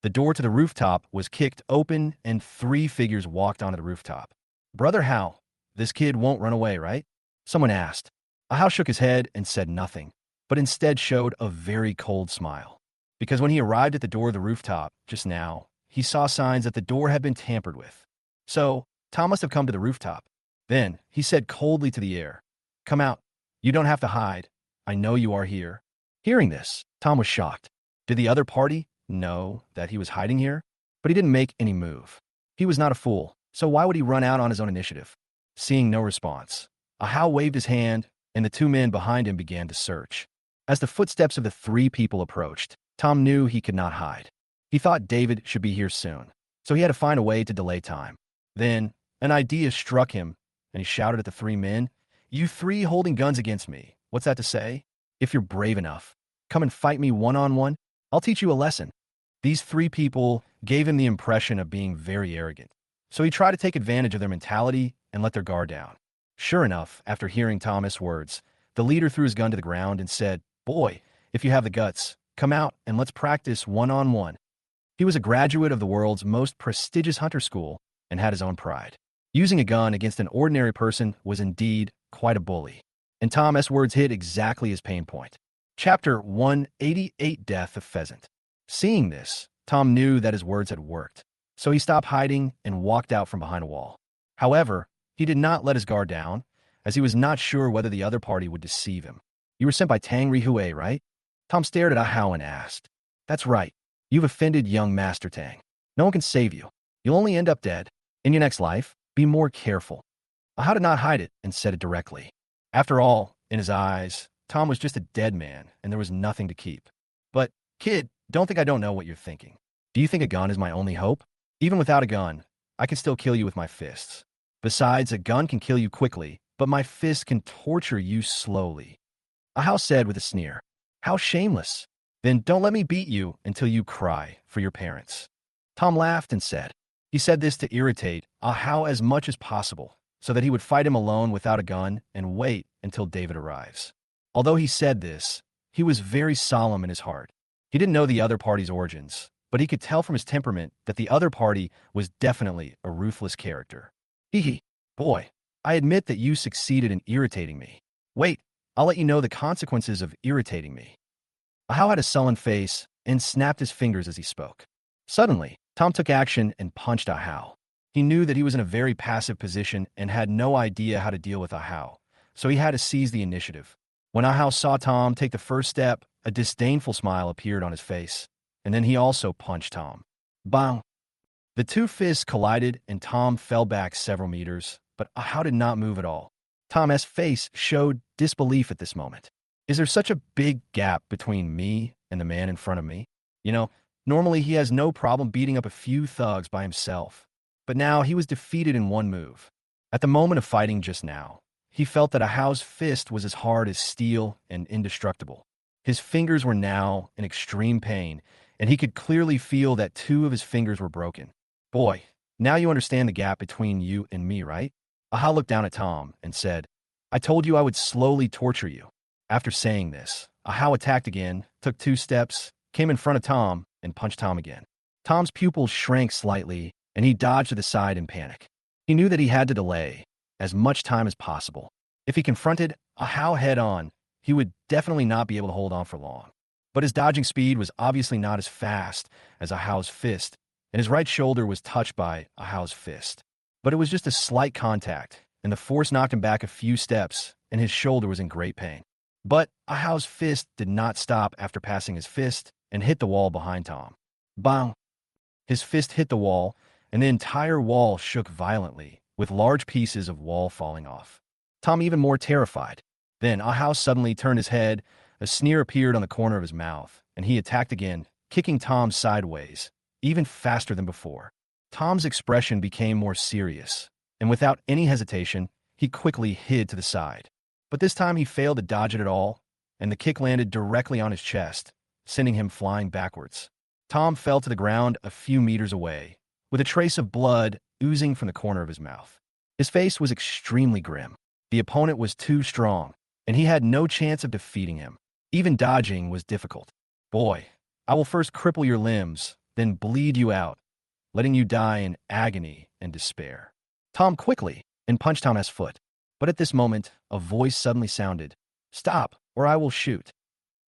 The door to the rooftop was kicked open and 3 figures walked onto the rooftop. Brother Hao, this kid won't run away, right? Someone asked. Hao shook his head and said nothing, but instead showed a very cold smile. Because when he arrived at the door of the rooftop just now, he saw signs that the door had been tampered with. So, Tom must have come to the rooftop. Then, he said coldly to the air, "Come out. You don't have to hide. I know you are here." Hearing this, Tom was shocked. Did the other party know that he was hiding here? But he didn't make any move. He was not a fool, so why would he run out on his own initiative? Seeing no response, Hao waved his hand, and the 2 men behind him began to search. As the footsteps of the 3 people approached, Tom knew he could not hide. He thought David should be here soon, so he had to find a way to delay time. Then, an idea struck him, and he shouted at the 3 men, "You 3 holding guns against me, what's that to say? If you're brave enough, come and fight me one-on-one. I'll teach you a lesson." These 3 people gave him the impression of being very arrogant, so he tried to take advantage of their mentality and let their guard down. Sure enough, after hearing Thomas' words, the leader threw his gun to the ground and said, "Boy, if you have the guts, come out and let's practice one-on-one." He was a graduate of the world's most prestigious hunter school and had his own pride. Using a gun against an ordinary person was indeed quite a bully, and Tom's words hit exactly his pain point. Chapter 188, Death of Pheasant. Seeing this, Tom knew that his words had worked, so he stopped hiding and walked out from behind a wall. However, he did not let his guard down, as he was not sure whether the other party would deceive him. "You were sent by Tang Rihui, right?" Tom stared at Hao and asked. "That's right. You've offended young Master Tang. No one can save you. You'll only end up dead. In your next life, be more careful." Hao did not hide it and said it directly. After all, in his eyes, Tom was just a dead man, and there was nothing to keep. "But, kid, don't think I don't know what you're thinking. Do you think a gun is my only hope? Even without a gun, I can still kill you with my fists. Besides, a gun can kill you quickly, but my fist can torture you slowly." Hao said with a sneer. "How shameless. Then don't let me beat you until you cry for your parents." Tom laughed and said. He said this to irritate Hao as much as possible, so that he would fight him alone without a gun and wait until David arrives. Although he said this, he was very solemn in his heart. He didn't know the other party's origins, but he could tell from his temperament that the other party was definitely a ruthless character. "Hee, boy, I admit that you succeeded in irritating me. Wait, I'll let you know the consequences of irritating me." Hao had a sullen face and snapped his fingers as he spoke. Suddenly, Tom took action and punched Hao. He knew that he was in a very passive position and had no idea how to deal with Hao, so he had to seize the initiative. When Hao saw Tom take the first step, a disdainful smile appeared on his face, and then he also punched Tom. Bang! The 2 fists collided and Tom fell back several meters, but Hao did not move at all. Tom's face showed disbelief at this moment. Is there such a big gap between me and the man in front of me? Normally he has no problem beating up a few thugs by himself, but now he was defeated in one move. At the moment of fighting just now, he felt that Hao's fist was as hard as steel and indestructible. His fingers were now in extreme pain, and he could clearly feel that 2 of his fingers were broken. "Boy, now you understand the gap between you and me, right?" Hao looked down at Tom and said, "I told you I would slowly torture you." After saying this, Hao attacked again, took 2 steps, came in front of Tom, and punched Tom again. Tom's pupils shrank slightly, and he dodged to the side in panic. He knew that he had to delay as much time as possible. If he confronted Hao head-on, he would definitely not be able to hold on for long. But his dodging speed was obviously not as fast as Hao's fist, and his right shoulder was touched by Hao's fist. But it was just a slight contact, and the force knocked him back a few steps, and his shoulder was in great pain. But Hao's fist did not stop after passing his fist and hit the wall behind Tom. Bang! His fist hit the wall, and the entire wall shook violently, with large pieces of wall falling off. Tom even more terrified. Then Hao suddenly turned his head, a sneer appeared on the corner of his mouth, and he attacked again, kicking Tom sideways, even faster than before. Tom's expression became more serious, and without any hesitation, he quickly hid to the side. But this time he failed to dodge it at all, and the kick landed directly on his chest, sending him flying backwards. Tom fell to the ground a few meters away, with a trace of blood oozing from the corner of his mouth. His face was extremely grim. The opponent was too strong, and he had no chance of defeating him. Even dodging was difficult. Boy, I will first cripple your limbs, then bleed you out, letting you die in agony and despair. Tom quickly and punched Tom's foot. But at this moment, a voice suddenly sounded. Stop, or I will shoot.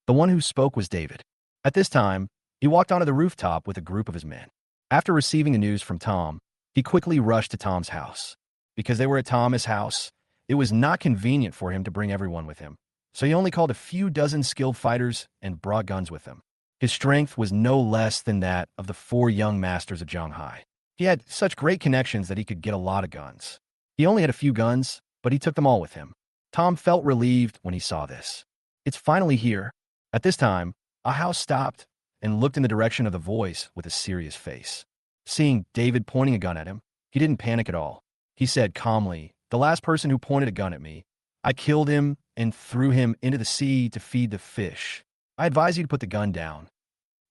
The one who spoke was David. At this time, he walked onto the rooftop with a group of his men. After receiving the news from Tom, he quickly rushed to Tom's house. Because they were at Tom's house, it was not convenient for him to bring everyone with him, so he only called a few dozen skilled fighters and brought guns with him. His strength was no less than that of the 4 young masters of Zhonghai. He had such great connections that he could get a lot of guns. He only had a few guns, but he took them all with him. Tom felt relieved when he saw this. It's finally here. At this time, Ahau stopped and looked in the direction of the voice with a serious face. Seeing David pointing a gun at him, he didn't panic at all. He said calmly, the last person who pointed a gun at me, I killed him and threw him into the sea to feed the fish. I advise you to put the gun down.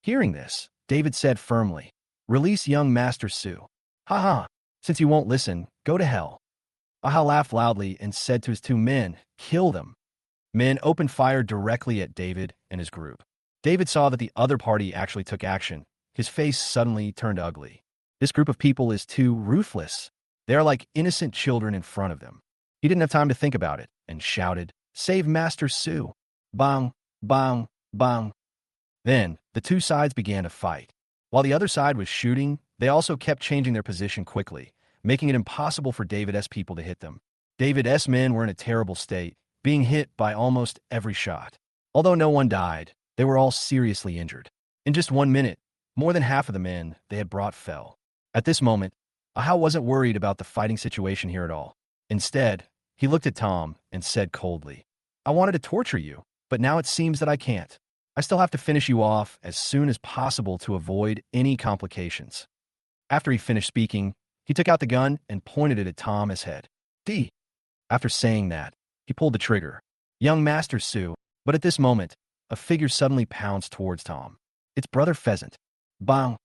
Hearing this, David said firmly, release young Master Su. Ha ha, since you won't listen, go to hell. Ahau laughed loudly and said to his 2 men, kill them. Men opened fire directly at David and his group. David saw that the other party actually took action. His face suddenly turned ugly. This group of people is too ruthless. They are like innocent children in front of them. He didn't have time to think about it and shouted, save Master Su. Bang, bang, bang. Then, the 2 sides began to fight. While the other side was shooting, they also kept changing their position quickly, making it impossible for David's people to hit them. David's men were in a terrible state, being hit by almost every shot. Although no one died, they were all seriously injured. In just 1 minute, more than half of the men they had brought fell. At this moment, Ahau wasn't worried about the fighting situation here at all. Instead, he looked at Tom and said coldly, I wanted to torture you, but now it seems that I can't. I still have to finish you off as soon as possible to avoid any complications. After he finished speaking, he took out the gun and pointed it at Tom's head. D. After saying that, he pulled the trigger. Young Master Su, but at this moment, a figure suddenly pounced towards Tom. It's Brother Pheasant. Bang!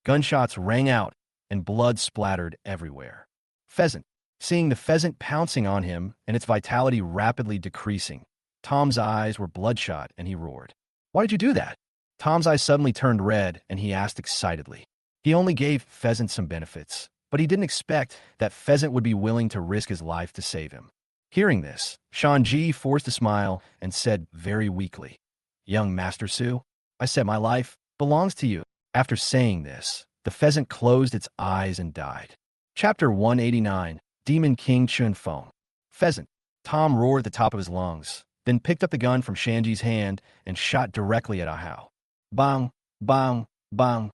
Gunshots rang out, and blood splattered everywhere. Pheasant. Seeing the pheasant pouncing on him and its vitality rapidly decreasing, Tom's eyes were bloodshot and he roared. Why did you do that? Tom's eyes suddenly turned red and he asked excitedly. He only gave Pheasant some benefits, but he didn't expect that Pheasant would be willing to risk his life to save him. Hearing this, Shanji forced a smile and said very weakly, Young Master Su, I said my life belongs to you. After saying this, the pheasant closed its eyes and died. Chapter 189, Demon King Chunfeng. Pheasant. Tom roared at the top of his lungs, then picked up the gun from Shanji's hand and shot directly at Ahau. Bang, bang, bang.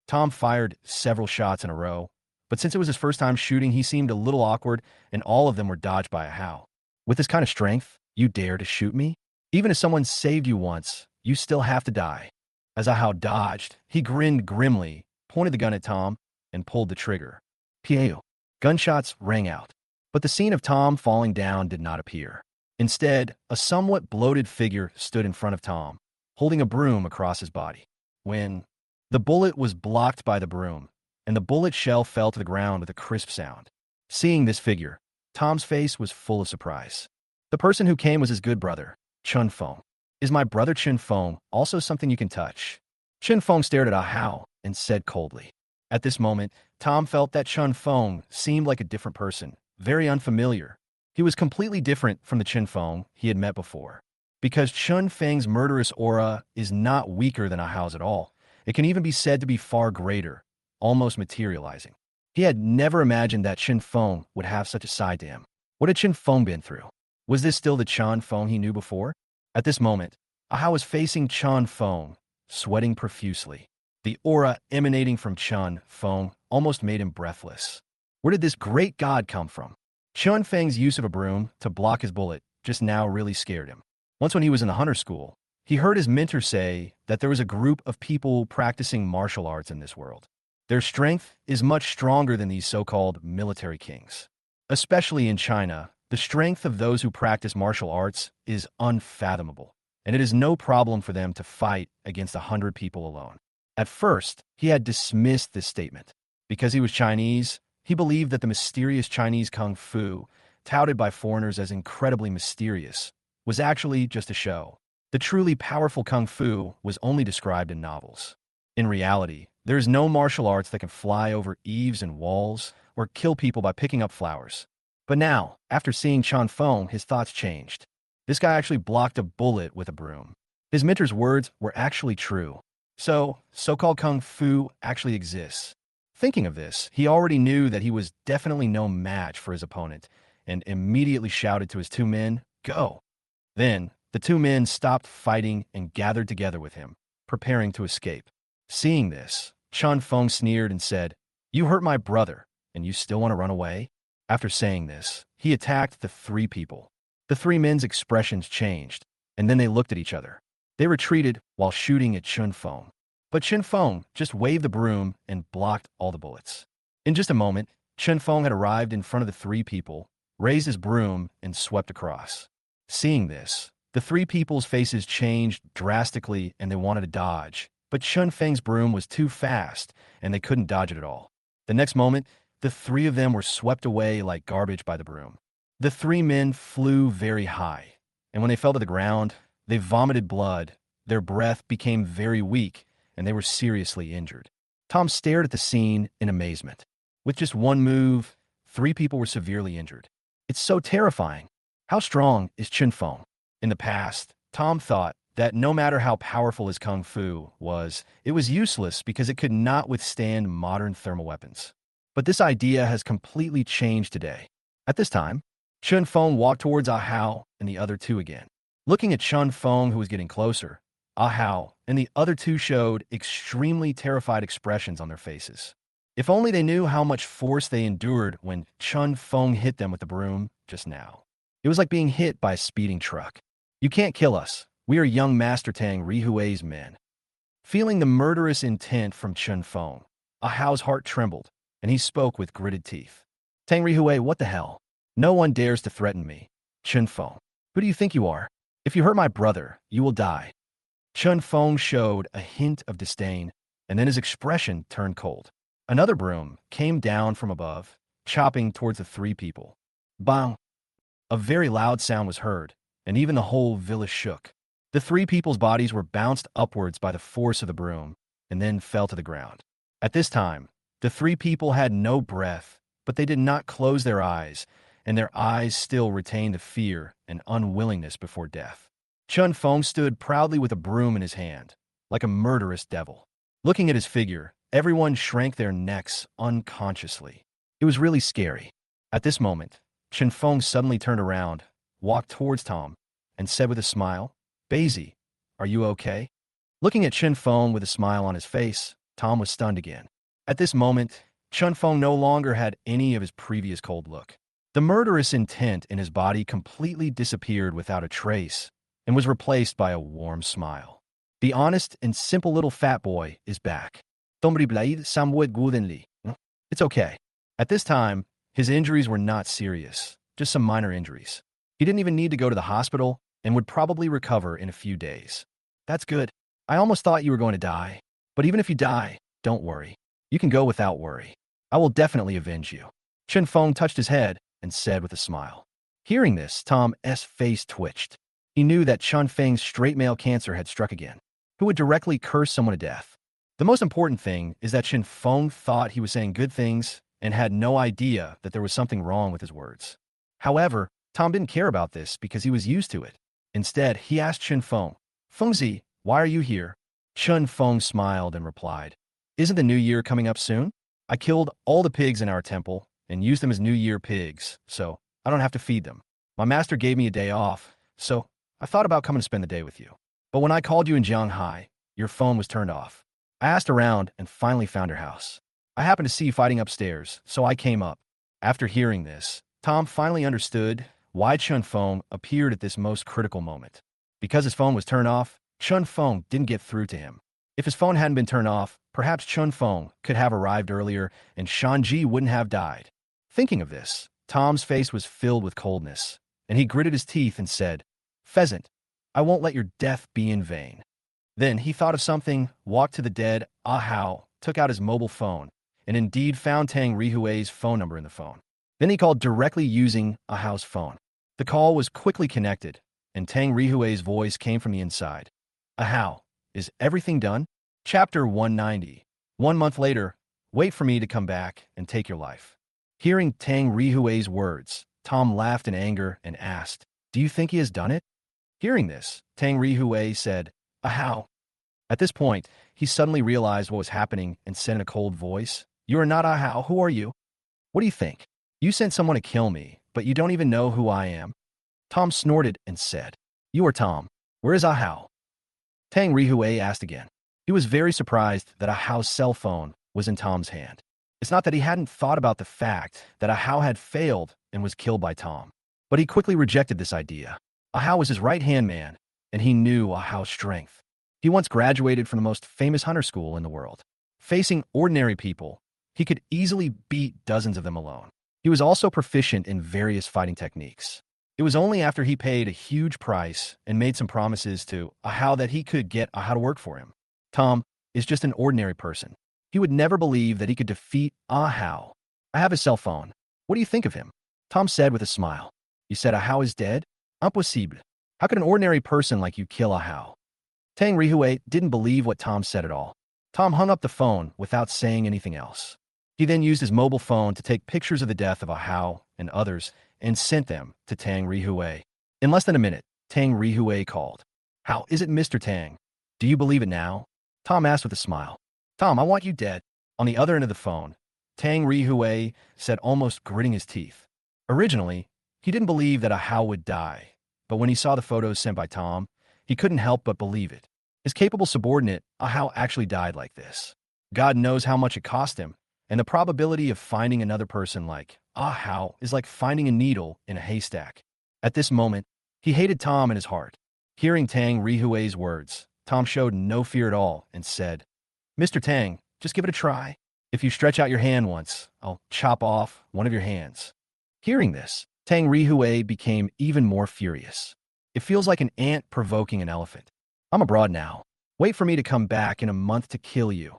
Tom fired several shots in a row, but since it was his first time shooting, he seemed a little awkward, and all of them were dodged by Ahau. With this kind of strength, you dare to shoot me? Even if someone saved you once, you still have to die. As Ahau dodged, he grinned grimly, pointed the gun at Tom, and pulled the trigger. Pew! Gunshots rang out. But the scene of Tom falling down did not appear. Instead, a somewhat bloated figure stood in front of Tom, holding a broom across his body. When the bullet was blocked by the broom, and the bullet shell fell to the ground with a crisp sound. Seeing this figure, Tom's face was full of surprise. The person who came was his good brother, Chunfeng. Is my brother Chunfeng also something you can touch? Chunfeng stared at Ahau and said coldly. At this moment, Tom felt that Chunfeng seemed like a different person, very unfamiliar. He was completely different from the Chunfeng he had met before. Because Chunfeng's murderous aura is not weaker than Ahau's at all, it can even be said to be far greater, almost materializing. He had never imagined that Chunfeng would have such a side to him. What had Chunfeng been through? Was this still the Chunfeng he knew before? At this moment, Ahau was facing Chunfeng, sweating profusely. The aura emanating from Chunfeng almost made him breathless. Where did this great god come from? Chunfeng's use of a broom to block his bullet just now really scared him. Once when he was in the hunter school, he heard his mentor say that there was a group of people practicing martial arts in this world. Their strength is much stronger than these so-called military kings. Especially in China, the strength of those who practice martial arts is unfathomable. and it is no problem for them to fight against 100 people alone. At first, he had dismissed this statement. Because he was Chinese, he believed that the mysterious Chinese kung fu, touted by foreigners as incredibly mysterious, was actually just a show. The truly powerful kung fu was only described in novels. In reality, there is no martial arts that can fly over eaves and walls or kill people by picking up flowers. But now, after seeing Chan Feng, his thoughts changed. This guy actually blocked a bullet with a broom. His mentor's words were actually true. So-called kung fu actually exists. Thinking of this, he already knew that he was definitely no match for his opponent and immediately shouted to his two men, "Go!" Then, the two men stopped fighting and gathered together with him, preparing to escape. Seeing this, Chan Feng sneered and said, "You hurt my brother, and you still want to run away?" After saying this, he attacked the three people. The three men's expressions changed, and then they looked at each other. They retreated while shooting at Chan Feng. But Chan Feng just waved the broom and blocked all the bullets. In just a moment, Chan Feng had arrived in front of the three people, raised his broom, and swept across. Seeing this, the three people's faces changed drastically and they wanted to dodge, but Chan Feng's broom was too fast and they couldn't dodge it at all. The next moment, the three of them were swept away like garbage by the broom. The three men flew very high, and when they fell to the ground, they vomited blood, their breath became very weak, and they were seriously injured. Tom stared at the scene in amazement. With just one move, three people were severely injured. It's so terrifying. How strong is Chan Feng? In the past, Tom thought that no matter how powerful his kung fu was, it was useless because it could not withstand modern thermal weapons. But this idea has completely changed today. At this time, Chan Feng walked towards Ah Hao and the other two again. Looking at Chan Feng, who was getting closer, Ah Hao and the other two showed extremely terrified expressions on their faces. If only they knew how much force they endured when Chan Feng hit them with the broom just now. It was like being hit by a speeding truck. "You can't kill us. We are young Master Tang Rihui's men." Feeling the murderous intent from Chan Feng, Ah Hao's heart trembled, and he spoke with gritted teeth. "Tang Rihui, what the hell? No one dares to threaten me. Chan Feng, who do you think you are? If you hurt my brother, you will die." Chan Feng showed a hint of disdain, and then his expression turned cold. Another broom came down from above, chopping towards the three people. Bang! A very loud sound was heard, and even the whole village shook. The three people's bodies were bounced upwards by the force of the broom, and then fell to the ground. At this time, the three people had no breath, but they did not close their eyes, and their eyes still retained the fear and unwillingness before death. Chan Feng stood proudly with a broom in his hand, like a murderous devil. Looking at his figure, everyone shrank their necks unconsciously. It was really scary. At this moment, Chan Feng suddenly turned around, walked towards Tom, and said with a smile, "Basie, are you okay?" Looking at Chan Feng with a smile on his face, Tom was stunned again. At this moment, Chan Feng no longer had any of his previous cold look. The murderous intent in his body completely disappeared without a trace and was replaced by a warm smile. The honest and simple little fat boy is back. It's okay. At this time, his injuries were not serious, just some minor injuries. He didn't even need to go to the hospital and would probably recover in a few days. That's good. I almost thought you were going to die. But even if you die, don't worry. You can go without worry. I will definitely avenge you. Chan Feng touched his head and said with a smile. Hearing this, Tom's face twitched. He knew that Chan Feng's straight male cancer had struck again. Who would directly curse someone to death? The most important thing is that Chan Feng thought he was saying good things and had no idea that there was something wrong with his words. However, Tom didn't care about this because he was used to it. Instead, he asked Chan Feng, "Fengzi, why are you here?" Chan Feng smiled and replied, "Isn't the new year coming up soon? I killed all the pigs in our temple and used them as New Year pigs, so I don't have to feed them. My master gave me a day off, so I thought about coming to spend the day with you. But when I called you in Jianghai, your phone was turned off. I asked around and finally found your house. I happened to see you fighting upstairs, so I came up." After hearing this, Tom finally understood why Chan Feng appeared at this most critical moment. Because his phone was turned off, Chan Feng didn't get through to him. If his phone hadn't been turned off, perhaps Chan Feng could have arrived earlier and Shanji wouldn't have died. Thinking of this, Tom's face was filled with coldness, and he gritted his teeth and said, "Pheasant, I won't let your death be in vain. Then he thought of something, walked to the dead Ahau, took out his mobile phone, and indeed found Tang Rihui's phone number in the phone. Then he called directly using Ahau's phone. The call was quickly connected, and Tang Rihui's voice came from the inside. Ahau, is everything done? Chapter 190. 1 month later, wait for me to come back and take your life. Hearing Tang Rihui's words, Tom laughed in anger and asked, do you think he has done it? Hearing this, Tang Rihui said, Ahau. At this point, he suddenly realized what was happening and said in a cold voice, you are not Ahau, who are you? What do you think? You sent someone to kill me, but you don't even know who I am. Tom snorted and said, you are Tom. Where is Ahau? Tang Rihui asked again. He was very surprised that Ahau's cell phone was in Tom's hand. It's not that he hadn't thought about the fact that Ahau had failed and was killed by Tom, but he quickly rejected this idea. Ahau was his right-hand man, and he knew Ahau's strength. He once graduated from the most famous hunter school in the world. Facing ordinary people, he could easily beat dozens of them alone. He was also proficient in various fighting techniques. It was only after he paid a huge price and made some promises to Ahau that he could get Ahau to work for him. Tom is just an ordinary person. He would never believe that he could defeat Ahau. I have his cell phone. What do you think of him? Tom said with a smile. You said Ahau is dead? Impossible. How could an ordinary person like you kill Ahau? Tang Rihui didn't believe what Tom said at all. Tom hung up the phone without saying anything else. He then used his mobile phone to take pictures of the death of Ahau and others and sent them to Tang Rihui. In less than a minute, Tang Rihui called. How is it, Mr. Tang? Do you believe it now? Tom asked with a smile. Tom, I want you dead. On the other end of the phone, Tang Rihui said, almost gritting his teeth. Originally, he didn't believe that Ahau would die, but when he saw the photos sent by Tom, he couldn't help but believe it. His capable subordinate, Ahau, actually died like this. God knows how much it cost him, and the probability of finding another person like Ahau is like finding a needle in a haystack. At this moment, he hated Tom in his heart. Hearing Tang Rihui's words, Tom showed no fear at all and said, Mr. Tang, just give it a try. If you stretch out your hand once, I'll chop off one of your hands. Hearing this, Tang Rihui became even more furious. It feels like an ant provoking an elephant. I'm abroad now. Wait for me to come back in a month to kill you.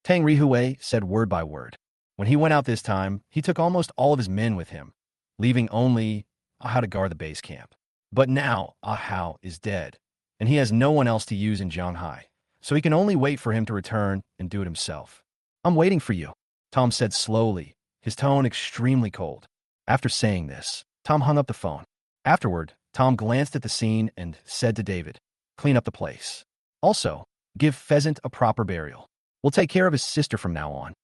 Tang Rihui said word by word. When he went out this time, he took almost all of his men with him, leaving only Ahau to guard the base camp. But now Ahau is dead, and he has no one else to use in Zhanghai, so he can only wait for him to return and do it himself. I'm waiting for you, Tom said slowly, his tone extremely cold. After saying this, Tom hung up the phone. Afterward, Tom glanced at the scene and said to David, clean up the place. Also, give Pheasant a proper burial. We'll take care of his sister from now on.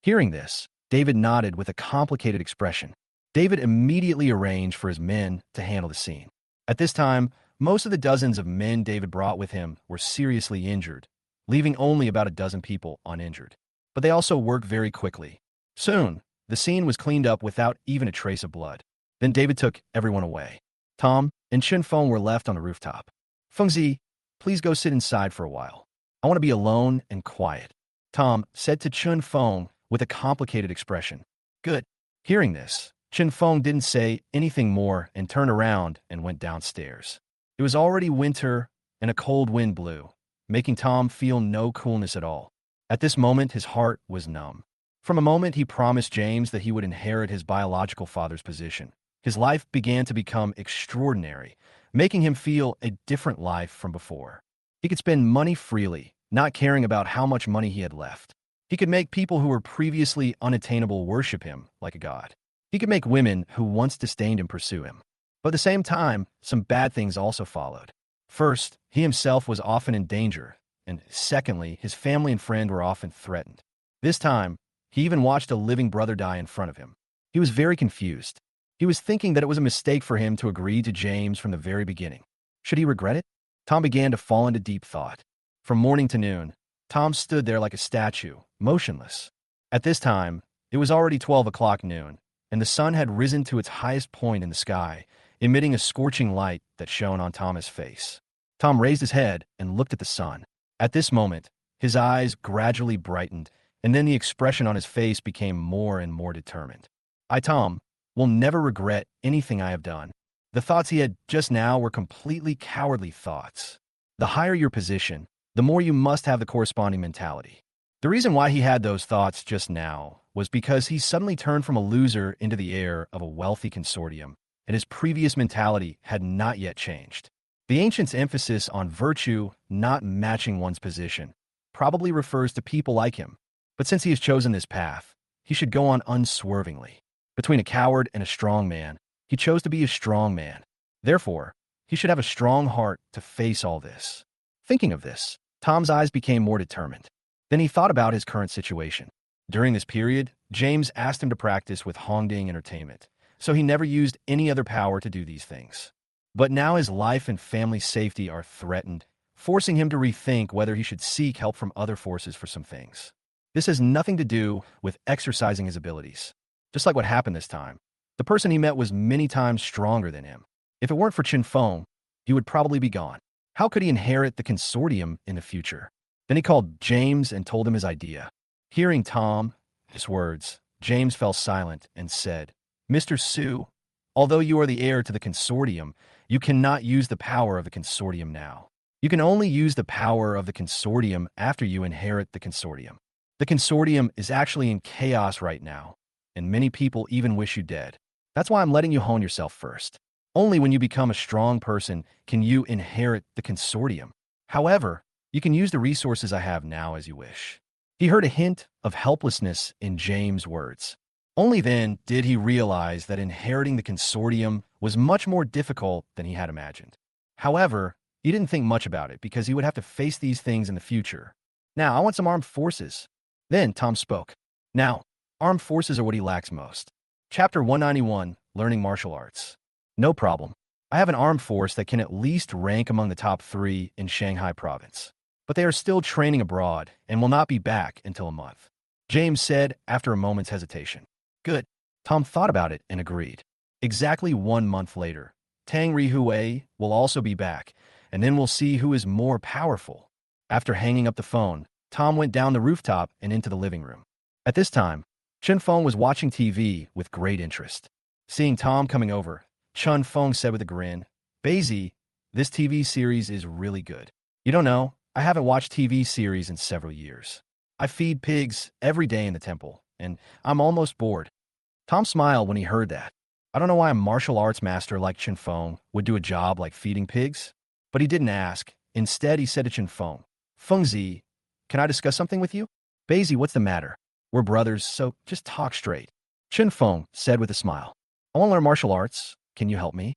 Hearing this, David nodded with a complicated expression. David immediately arranged for his men to handle the scene. At this time, most of the dozens of men David brought with him were seriously injured, leaving only about a dozen people uninjured. But they also worked very quickly. Soon, the scene was cleaned up without even a trace of blood. Then David took everyone away. Tom and Chun Feng were left on the rooftop. Fengzi, please go sit inside for a while. I want to be alone and quiet, Tom said to Chun Feng with a complicated expression. Good. Hearing this, Chun Feng didn't say anything more and turned around and went downstairs. It was already winter and a cold wind blew, making Tom feel no coolness at all. At this moment, his heart was numb. From a moment he promised James that he would inherit his biological father's position, his life began to become extraordinary, making him feel a different life from before. He could spend money freely, not caring about how much money he had left. He could make people who were previously unattainable worship him like a god. He could make women who once disdained him pursue him. But at the same time, some bad things also followed. First, he himself was often in danger, and secondly, his family and friend were often threatened. This time, he even watched a living brother die in front of him. He was very confused. He was thinking that it was a mistake for him to agree to James from the very beginning. Should he regret it? Tom began to fall into deep thought. From morning to noon, Tom stood there like a statue, motionless. At this time, it was already 12 o'clock noon, and the sun had risen to its highest point in the sky, emitting a scorching light that shone on Tom's face. Tom raised his head and looked at the sun. At this moment, his eyes gradually brightened, and then the expression on his face became more and more determined. I, Tom, will never regret anything I have done. The thoughts he had just now were completely cowardly thoughts. The higher your position, the more you must have the corresponding mentality. The reason why he had those thoughts just now was because he suddenly turned from a loser into the heir of a wealthy consortium, and his previous mentality had not yet changed. The ancients' emphasis on virtue not matching one's position probably refers to people like him, but since he has chosen this path, he should go on unswervingly. Between a coward and a strong man, he chose to be a strong man. Therefore, he should have a strong heart to face all this. Thinking of this, Tom's eyes became more determined. Then he thought about his current situation. During this period, James asked him to practice with Hongding Entertainment, so he never used any other power to do these things. But now his life and family safety are threatened, forcing him to rethink whether he should seek help from other forces for some things. This has nothing to do with exercising his abilities. Just like what happened this time, the person he met was many times stronger than him. If it weren't for Qin Feng, he would probably be gone. How could he inherit the consortium in the future? Then he called James and told him his idea. Hearing Tom's words, James fell silent and said, "Mr. Su, although you are the heir to the consortium, you cannot use the power of the consortium now. You can only use the power of the consortium after you inherit the consortium. The consortium is actually in chaos right now, and many people even wish you dead. That's why I'm letting you hone yourself first. Only when you become a strong person can you inherit the consortium. However, you can use the resources I have now as you wish." He heard a hint of helplessness in James' words. Only then did he realize that inheriting the consortium was much more difficult than he had imagined. However, he didn't think much about it because he would have to face these things in the future. Now, I want some armed forces. Then Tom spoke. Now, armed forces are what he lacks most. Chapter 191, Learning Martial Arts. No problem. I have an armed force that can at least rank among the top 3 in Shanghai province. But they are still training abroad and will not be back until a month, James said after a moment's hesitation. Good. Tom thought about it and agreed. Exactly 1 month later, Tang Rihui will also be back, and then we'll see who is more powerful. After hanging up the phone, Tom went down the rooftop and into the living room. At this time, Chen Feng was watching TV with great interest. Seeing Tom coming over, Chen Feng said with a grin, "Bazy, this TV series is really good. You don't know, I haven't watched TV series in several years. I feed pigs every day in the temple, and I'm almost bored." Tom smiled when he heard that. I don't know why a martial arts master like Chen Feng would do a job like feeding pigs, but he didn't ask. Instead, he said to Chen Feng, "Fengzi, can I discuss something with you?" "Bazy, what's the matter? We're brothers, so just talk straight." Chen Feng said with a smile, "I want to learn martial arts. Can you help me?"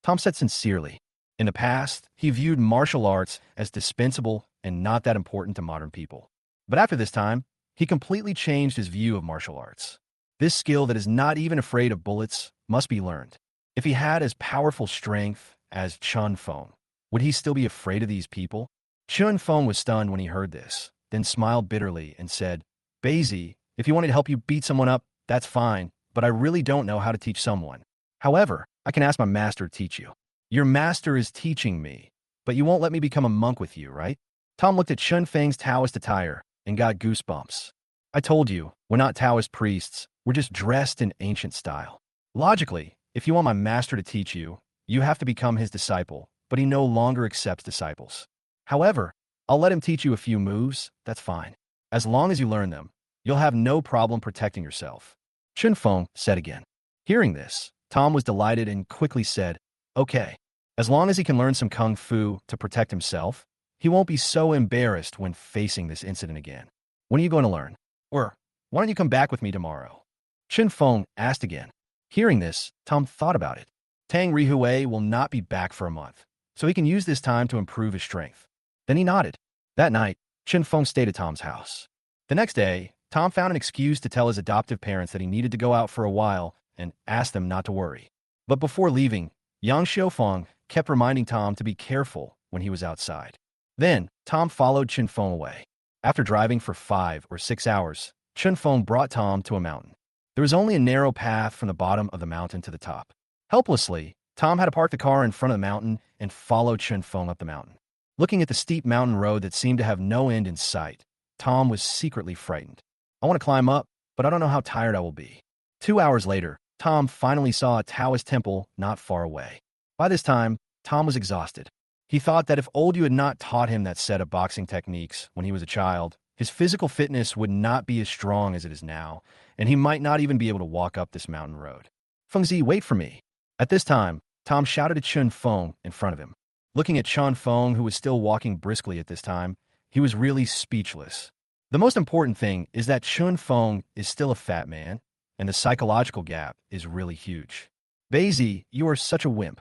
Tom said sincerely. In the past, he viewed martial arts as dispensable and not that important to modern people. But after this time, he completely changed his view of martial arts. This skill that is not even afraid of bullets must be learned. If he had as powerful strength as Chen Feng, would he still be afraid of these people? Chen Feng was stunned when he heard this, then smiled bitterly and said, "Bazy, if you want me to help you beat someone up, that's fine, but I really don't know how to teach someone. However, I can ask my master to teach you." "Your master is teaching me, but you won't let me become a monk with you, right?" Tom looked at Chen Feng's Taoist attire and got goosebumps. "I told you, we're not Taoist priests, we're just dressed in ancient style. Logically, if you want my master to teach you, you have to become his disciple, but he no longer accepts disciples. However, I'll let him teach you a few moves, that's fine. As long as you learn them, you'll have no problem protecting yourself," Chen Feng said again. Hearing this, Tom was delighted and quickly said, "Okay, as long as he can learn some kung fu to protect himself, he won't be so embarrassed when facing this incident again. When are you going to learn? Or, why don't you come back with me tomorrow?" Chen Feng asked again. Hearing this, Tom thought about it. Tang Rihui will not be back for a month, so he can use this time to improve his strength. Then he nodded. That night, Chen Feng stayed at Tom's house. The next day, Tom found an excuse to tell his adoptive parents that he needed to go out for a while and asked them not to worry. But before leaving, Yang Xiaofeng kept reminding Tom to be careful when he was outside. Then, Tom followed Chen Feng away. After driving for 5 or 6 hours, Chen Feng brought Tom to a mountain. There was only a narrow path from the bottom of the mountain to the top. Helplessly, Tom had to park the car in front of the mountain and follow Chen Feng up the mountain. Looking at the steep mountain road that seemed to have no end in sight, Tom was secretly frightened. "I want to climb up, but I don't know how tired I will be." 2 hours later, Tom finally saw a Taoist temple not far away. By this time, Tom was exhausted. He thought that if old Yu had not taught him that set of boxing techniques when he was a child, his physical fitness would not be as strong as it is now, and he might not even be able to walk up this mountain road. Fengzi, wait for me. At this time, Tom shouted at Chun Feng in front of him. Looking at Chun Feng, who was still walking briskly at this time, he was really speechless. The most important thing is that Chun Feng is still a fat man, and the psychological gap is really huge. Beizi, you are such a wimp.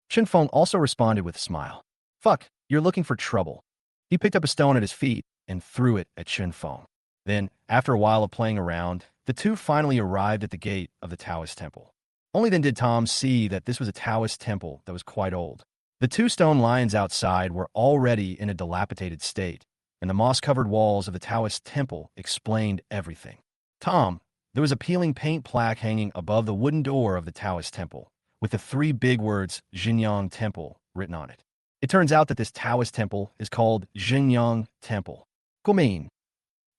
Chun Feng also responded with a smile. Fuck, you're looking for trouble. He picked up a stone at his feet and threw it at Chun Feng. Then, after a while of playing around, the two finally arrived at the gate of the Taoist temple. Only then did Tom see that this was a Taoist temple that was quite old. The two stone lions outside were already in a dilapidated state, and the moss-covered walls of the Taoist temple explained everything. Tom, there was a peeling paint plaque hanging above the wooden door of the Taoist temple, with the three big words Xinyang Temple written on it. It turns out that this Taoist temple is called Xinyang Temple. Gumin.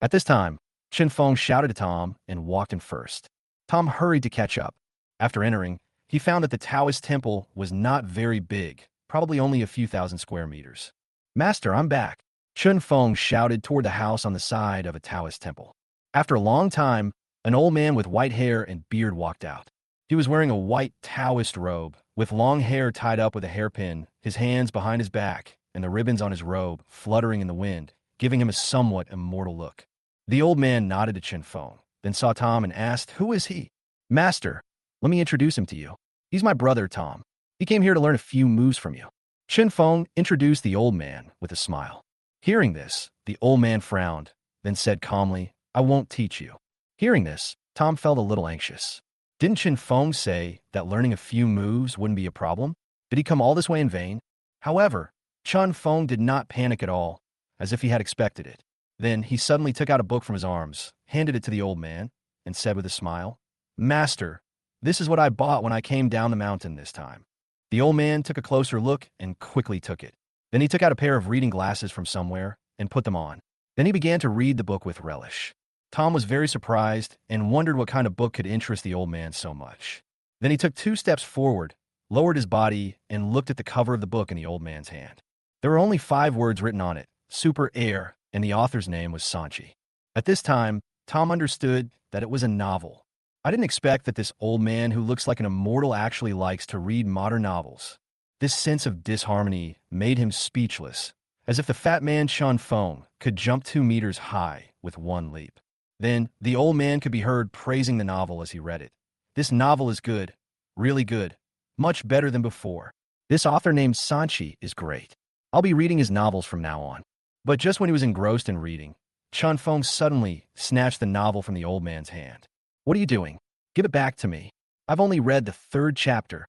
At this time, Chun Feng shouted to Tom and walked in first. Tom hurried to catch up. After entering, he found that the Taoist temple was not very big, probably only a few thousand square meters. Master, I'm back. Chun Feng shouted toward the house on the side of a Taoist temple. After a long time, an old man with white hair and beard walked out. He was wearing a white Taoist robe, with long hair tied up with a hairpin, his hands behind his back, and the ribbons on his robe fluttering in the wind, giving him a somewhat immortal look. The old man nodded to Chun Feng, then saw Tom and asked, "Who is he?" "Master, let me introduce him to you. He's my brother, Tom. He came here to learn a few moves from you." Chun Feng introduced the old man with a smile. Hearing this, the old man frowned, then said calmly, "I won't teach you." Hearing this, Tom felt a little anxious. Didn't Chun Feng say that learning a few moves wouldn't be a problem? Did he come all this way in vain? However, Chun Feng did not panic at all, as if he had expected it. Then he suddenly took out a book from his arms, handed it to the old man, and said with a smile, "Master, this is what I bought when I came down the mountain this time." The old man took a closer look and quickly took it. Then he took out a pair of reading glasses from somewhere and put them on. Then he began to read the book with relish. Tom was very surprised and wondered what kind of book could interest the old man so much. Then he took 2 steps forward, lowered his body, and looked at the cover of the book in the old man's hand. There were only 5 words written on it, Super Air, and the author's name was Sanchi. At this time, Tom understood that it was a novel. I didn't expect that this old man who looks like an immortal actually likes to read modern novels. This sense of disharmony made him speechless, as if the fat man Chun Feng could jump 2 meters high with one leap. Then, the old man could be heard praising the novel as he read it. "This novel is good, really good, much better than before. This author named Sanchi is great. I'll be reading his novels from now on." But just when he was engrossed in reading, Chun Feng suddenly snatched the novel from the old man's hand. "What are you doing? Give it back to me. I've only read the 3rd chapter."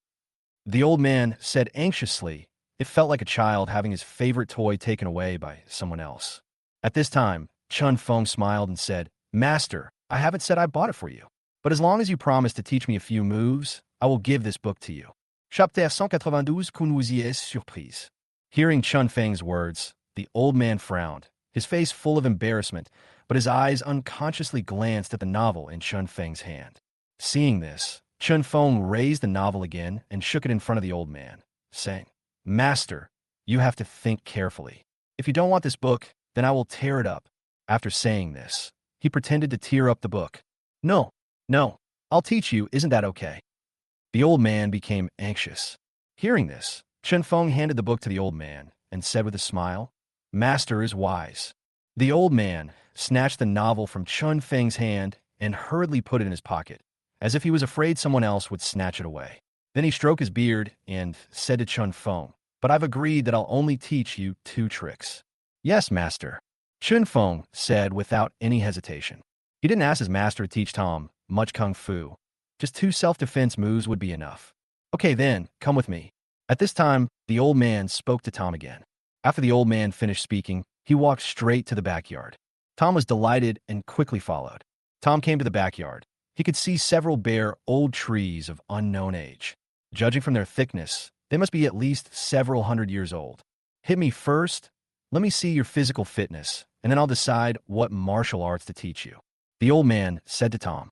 The old man said anxiously. It felt like a child having his favorite toy taken away by someone else. At this time, Chun Feng smiled and said, "Master, I haven't said I bought it for you. But as long as you promise to teach me a few moves, I will give this book to you." Chapitre 192 Confusion Surprise. Hearing Chun Feng's words, the old man frowned, his face full of embarrassment, but his eyes unconsciously glanced at the novel in Chun Feng's hand. Seeing this, Chun Feng raised the novel again and shook it in front of the old man, saying, "Master, you have to think carefully. If you don't want this book, then I will tear it up." After saying this, he pretended to tear up the book. No, I'll teach you, isn't that okay?" The old man became anxious. Hearing this, Chun Feng handed the book to the old man and said with a smile, "Master is wise." The old man snatched the novel from Chun Feng's hand and hurriedly put it in his pocket, as if he was afraid someone else would snatch it away. Then he stroked his beard and said to Chun Feng, "But I've agreed that I'll only teach you 2 tricks." "Yes, master," Chun Feng said without any hesitation. He didn't ask his master to teach Tom much kung fu. Just 2 self-defense moves would be enough. "Okay then, come with me." At this time, the old man spoke to Tom again. After the old man finished speaking, he walked straight to the backyard. Tom was delighted and quickly followed. Tom came to the backyard. He could see several bare, old trees of unknown age. Judging from their thickness, they must be at least several hundred years old. "Hit me first. Let me see your physical fitness, and then I'll decide what martial arts to teach you," the old man said to Tom.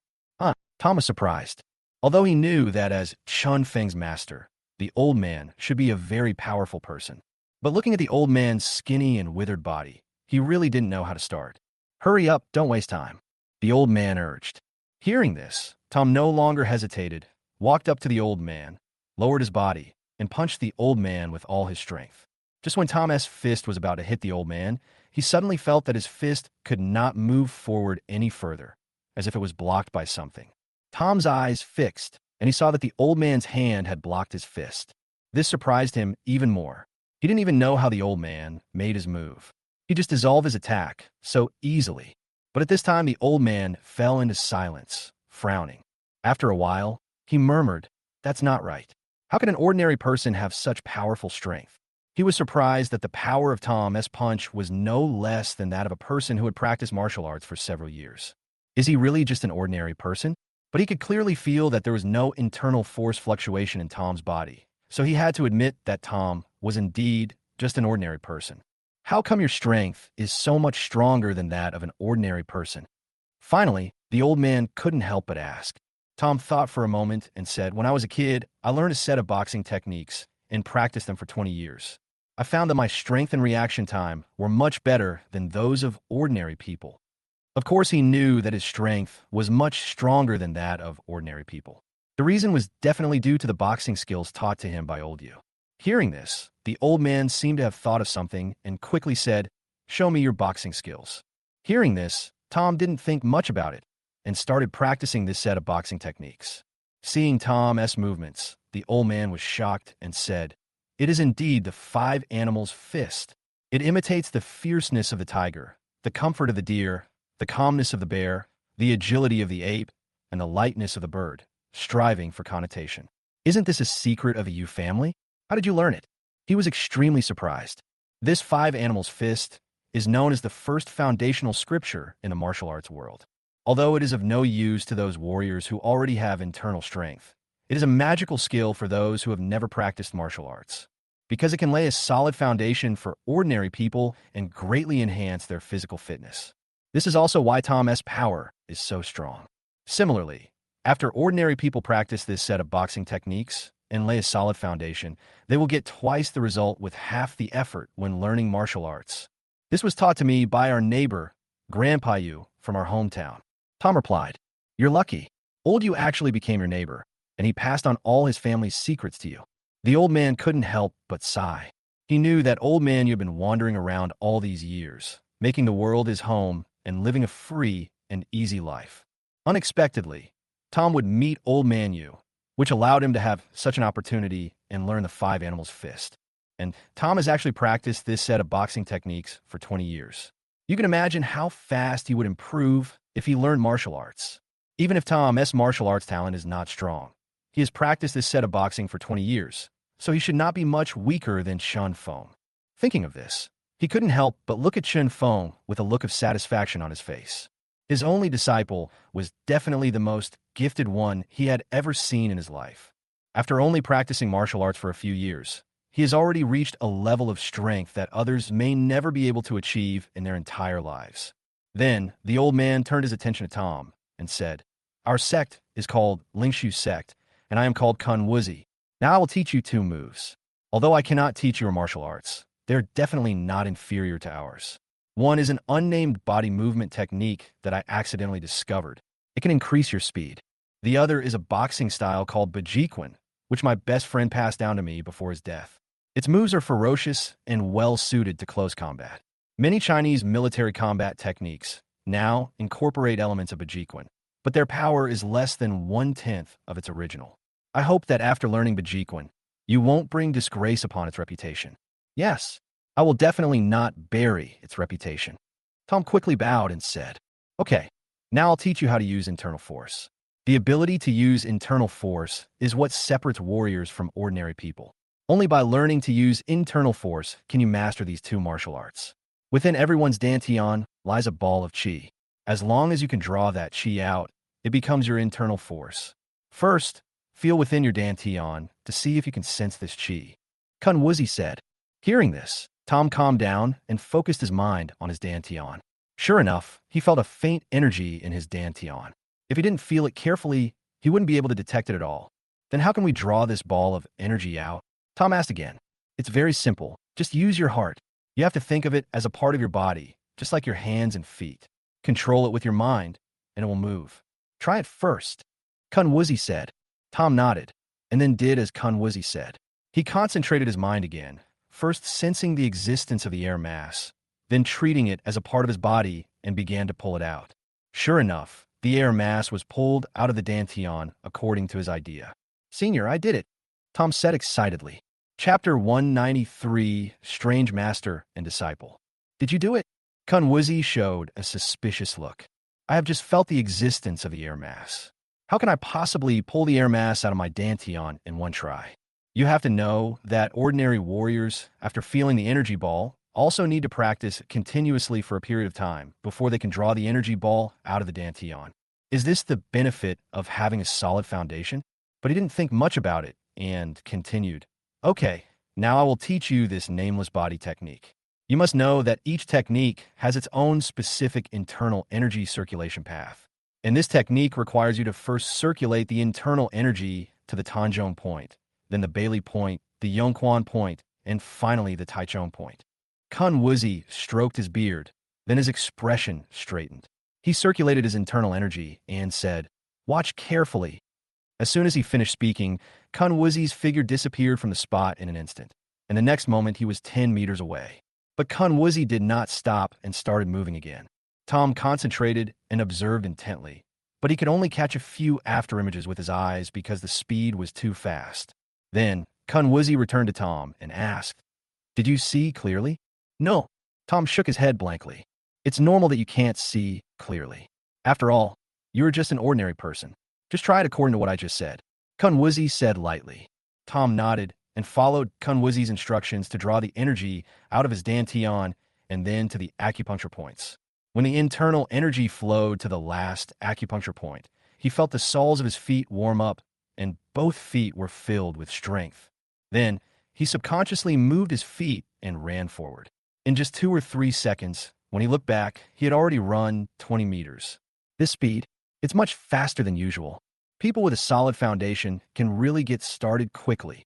Tom was surprised. Although he knew that as Chun Feng's master, the old man should be a very powerful person. But looking at the old man's skinny and withered body, he really didn't know how to start. Hurry up, don't waste time, the old man urged. Hearing this, Tom no longer hesitated, walked up to the old man, lowered his body, and punched the old man with all his strength. Just when Tom's fist was about to hit the old man, he suddenly felt that his fist could not move forward any further, as if it was blocked by something. Tom's eyes fixed, and he saw that the old man's hand had blocked his fist. This surprised him even more. He didn't even know how the old man made his move. He just dissolved his attack so easily. But at this time, the old man fell into silence, frowning. After a while, he murmured, "That's not right. How could an ordinary person have such powerful strength?" He was surprised that the power of Tom's punch was no less than that of a person who had practiced martial arts for several years. Is he really just an ordinary person? But he could clearly feel that there was no internal force fluctuation in Tom's body, so he had to admit that Tom was indeed just an ordinary person. How come your strength is so much stronger than that of an ordinary person? Finally, the old man couldn't help but ask. Tom thought for a moment and said, "When I was a kid, I learned a set of boxing techniques and practiced them for 20 years. I found that my strength and reaction time were much better than those of ordinary people." Of course, he knew that his strength was much stronger than that of ordinary people. The reason was definitely due to the boxing skills taught to him by old Yu. Hearing this, the old man seemed to have thought of something and quickly said, "Show me your boxing skills." Hearing this, Tom didn't think much about it and started practicing this set of boxing techniques. Seeing Tom's movements, the old man was shocked and said, "It is indeed the five animals' fist. It imitates the fierceness of the tiger, the comfort of the deer, the calmness of the bear, the agility of the ape, and the lightness of the bird, striving for connotation. Isn't this a secret of a Yu family? How did you learn it?" He was extremely surprised. This five animals' fist is known as the first foundational scripture in the martial arts world. Although it is of no use to those warriors who already have internal strength, it is a magical skill for those who have never practiced martial arts, because it can lay a solid foundation for ordinary people and greatly enhance their physical fitness. This is also why Tom's power is so strong. Similarly, after ordinary people practice this set of boxing techniques and lay a solid foundation, they will get twice the result with half the effort when learning martial arts. This was taught to me by our neighbor, Grandpa Yu, from our hometown. Tom replied, "You're lucky. Old Yu actually became your neighbor, and he passed on all his family's secrets to you." The old man couldn't help but sigh. He knew that old man Yu had been wandering around all these years, making the world his home and living a free and easy life. Unexpectedly, Tom would meet old man Yu, which allowed him to have such an opportunity and learn the five animals' fist. And Tom has actually practiced this set of boxing techniques for 20 years. You can imagine how fast he would improve if he learned martial arts. Even if Tom's martial arts talent is not strong, he has practiced this set of boxing for 20 years, so he should not be much weaker than Chun Feng. Thinking of this, he couldn't help but look at Chun Feng with a look of satisfaction on his face. His only disciple was definitely the most gifted one he had ever seen in his life. After only practicing martial arts for a few years, he has already reached a level of strength that others may never be able to achieve in their entire lives. Then, the old man turned his attention to Tom and said, "Our sect is called Lingshu Sect, and I am called Kun Wuzi. Now I will teach you two moves. Although I cannot teach you martial arts, they're definitely not inferior to ours. One is an unnamed body movement technique that I accidentally discovered. It can increase your speed. The other is a boxing style called Bajikwan, which my best friend passed down to me before his death. Its moves are ferocious and well-suited to close combat. Many Chinese military combat techniques now incorporate elements of Bajikwan, but their power is less than 1/10 of its original. I hope that after learning Bajikwan, you won't bring disgrace upon its reputation." "Yes, I will definitely not bury its reputation." Tom quickly bowed and said, "Okay, now I'll teach you how to use internal force." The ability to use internal force is what separates warriors from ordinary people. Only by learning to use internal force can you master these two martial arts. Within everyone's dantian lies a ball of qi. As long as you can draw that qi out, it becomes your internal force. First, feel within your dantian to see if you can sense this qi. Kun Wuzi said. Hearing this, Tom calmed down and focused his mind on his dantian. Sure enough, he felt a faint energy in his dantian. If he didn't feel it carefully, he wouldn't be able to detect it at all. Then how can we draw this ball of energy out? Tom asked again. It's very simple. Just use your heart. You have to think of it as a part of your body, just like your hands and feet. Control it with your mind, and it will move. Try it first, Kunwuzi said. Tom nodded, and then did as Kunwuzi said. He concentrated his mind again, first sensing the existence of the air mass, then treating it as a part of his body and began to pull it out. Sure enough, the air mass was pulled out of the dantian according to his idea. Senior, I did it, Tom said excitedly. Chapter 193, Strange Master and Disciple. Did you do it? Kunwuzi showed a suspicious look. I have just felt the existence of the air mass. How can I possibly pull the air mass out of my dantian in one try? You have to know that ordinary warriors, after feeling the energy ball, also need to practice continuously for a period of time before they can draw the energy ball out of the dantian. Is this the benefit of having a solid foundation? But he didn't think much about it and continued. Okay, now I will teach you this nameless body technique. You must know that each technique has its own specific internal energy circulation path. And this technique requires you to first circulate the internal energy to the Tanzhong point, then the Bailey point, the Yongquan point, and finally the Taichung point. Kunwuzi stroked his beard, then his expression straightened. He circulated his internal energy and said, "Watch carefully." As soon as he finished speaking, Kunwuzi's figure disappeared from the spot in an instant, and the next moment he was 10 meters away. But Kunwuzi did not stop and started moving again. Tom concentrated and observed intently, but he could only catch a few afterimages with his eyes because the speed was too fast. Then, Kunwuzi returned to Tom and asked, "Did you see clearly?" "No." Tom shook his head blankly. "It's normal that you can't see clearly. After all, you're just an ordinary person. Just try it according to what I just said," Kunwuzi said lightly. Tom nodded and followed Kunwuzi's instructions to draw the energy out of his dantian and then to the acupuncture points. When the internal energy flowed to the last acupuncture point, he felt the soles of his feet warm up, and both feet were filled with strength. Then, he subconsciously moved his feet and ran forward. In just 2 or 3 seconds, when he looked back, he had already run 20 meters. This speed, it's much faster than usual. People with a solid foundation can really get started quickly.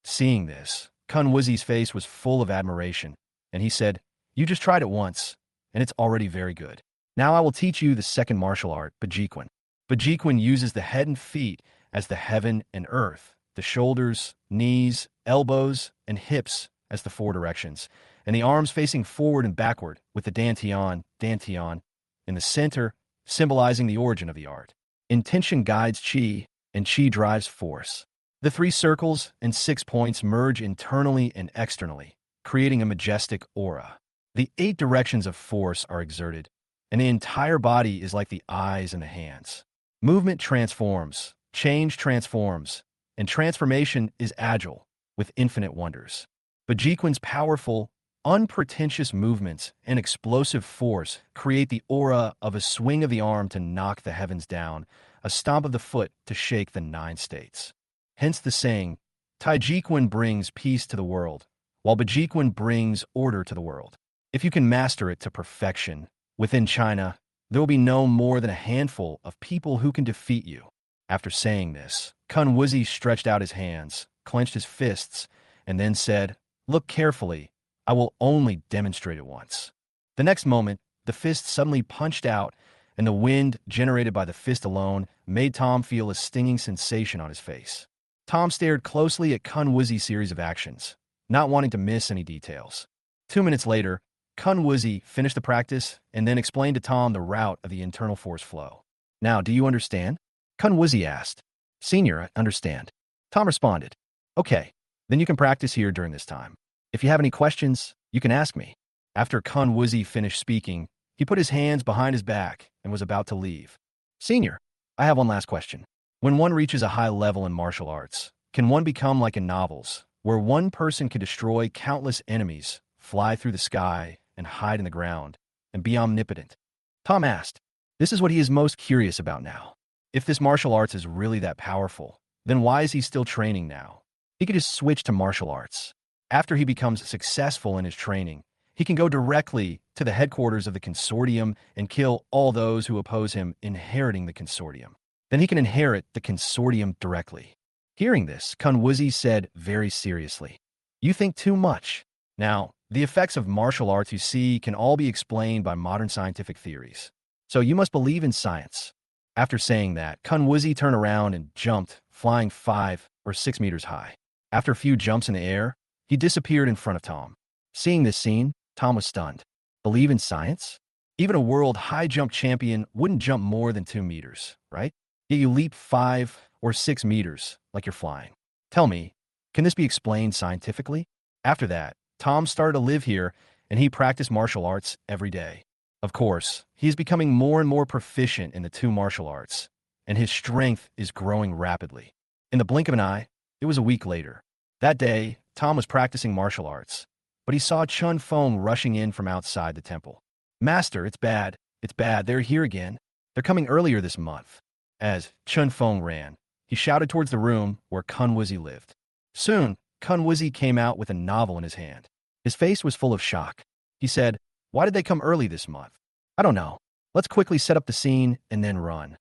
Seeing this, Kunwuzi's face was full of admiration, and he said, "You just tried it once, and it's already very good. Now I will teach you the second martial art, Bajiquan. Bajiquan uses the head and feet as the heaven and earth, the shoulders, knees, elbows, and hips as the 4 directions, and the arms facing forward and backward with the dantian, in the center, symbolizing the origin of the art. Intention guides chi, and chi drives force. The 3 circles and 6 points merge internally and externally, creating a majestic aura. The 8 directions of force are exerted, and the entire body is like the eyes and the hands. Movement transforms, change transforms, and transformation is agile, with infinite wonders. Bajiquan's powerful, unpretentious movements and explosive force create the aura of a swing of the arm to knock the heavens down, a stomp of the foot to shake the 9 states. Hence the saying, Taijiquan brings peace to the world, while Bajiquan brings order to the world. If you can master it to perfection, within China, there will be no more than a handful of people who can defeat you. After saying this, Kunwuzi stretched out his hands, clenched his fists, and then said, "Look carefully. I will only demonstrate it once." The next moment, the fist suddenly punched out, and the wind generated by the fist alone made Tom feel a stinging sensation on his face. Tom stared closely at Kunwuzi's series of actions, not wanting to miss any details. 2 minutes later, Kunwuzi finished the practice and then explained to Tom the route of the internal force flow. "Now, do you understand?" Kunwuzi asked. "Senior, I understand." Tom responded. "Okay, then you can practice here during this time. If you have any questions, you can ask me." After Kunwuzi finished speaking, he put his hands behind his back and was about to leave. "Senior, I have one last question. When one reaches a high level in martial arts, can one become like in novels, where one person can destroy countless enemies, fly through the sky, and hide in the ground, and be omnipotent?" Tom asked. This is what he is most curious about now. If this martial arts is really that powerful, then why is he still training now? He could just switch to martial arts. After he becomes successful in his training, he can go directly to the headquarters of the consortium and kill all those who oppose him inheriting the consortium. Then he can inherit the consortium directly. Hearing this, Kunwuzi said very seriously, "You think too much." Now, the effects of martial arts you see can all be explained by modern scientific theories. So you must believe in science. After saying that, Kunwuzi turned around and jumped, flying 5 or 6 meters high. After a few jumps in the air, he disappeared in front of Tom. Seeing this scene, Tom was stunned. Believe in science? Even a world high jump champion wouldn't jump more than 2 meters, right? Yet you leap 5 or 6 meters like you're flying. Tell me, can this be explained scientifically? After that, Tom started to live here, and he practiced martial arts every day. Of course, he is becoming more and more proficient in the two martial arts, and his strength is growing rapidly. In the blink of an eye, it was a week later. That day, Tom was practicing martial arts, but he saw Chun Feng rushing in from outside the temple. "Master, it's bad. It's bad. They're here again. They're coming earlier this month." As Chun Feng ran, he shouted towards the room where Kunwuzi lived. Soon, Kunwuzi came out with a novel in his hand. His face was full of shock. He said, "Why did they come early this month?" "I don't know. Let's quickly set up the scene and then run."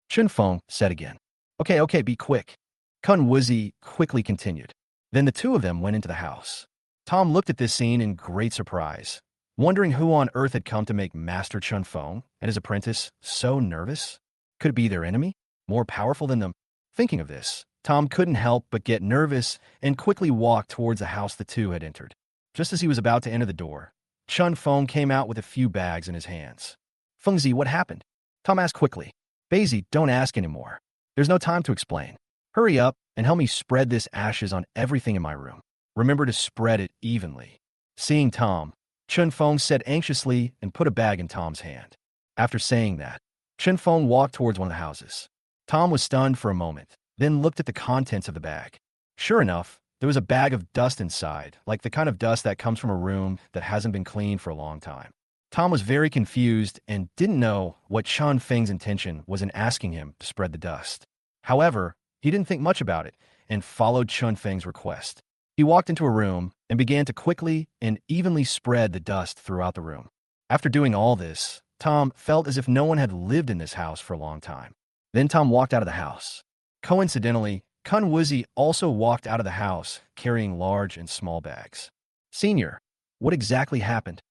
Chun Feng said again. Okay, be quick." Kunwuzi quickly continued. Then the two of them went into the house. Tom looked at this scene in great surprise, wondering who on earth had come to make Master Chun Feng and his apprentice so nervous. Could it be their enemy, more powerful than them? Thinking of this, Tom couldn't help but get nervous and quickly walked towards the house the two had entered. Just as he was about to enter the door, Chun Feng came out with a few bags in his hands. "Fengzi, what happened?" Tom asked quickly. "Basie, don't ask anymore. There's no time to explain. Hurry up and help me spread this ashes on everything in my room. Remember to spread it evenly." Seeing Tom, Chun Feng said anxiously and put a bag in Tom's hand. After saying that, Chun Feng walked towards one of the houses. Tom was stunned for a moment, then looked at the contents of the bag. Sure enough, there was a bag of dust inside, like the kind of dust that comes from a room that hasn't been cleaned for a long time. Tom was very confused and didn't know what Chun Feng's intention was in asking him to spread the dust. However, he didn't think much about it and followed Chun Feng's request. He walked into a room and began to quickly and evenly spread the dust throughout the room. After doing all this, Tom felt as if no one had lived in this house for a long time. Then Tom walked out of the house. Coincidentally, Kunwuzi also walked out of the house carrying large and small bags. "Senior, what exactly happened?"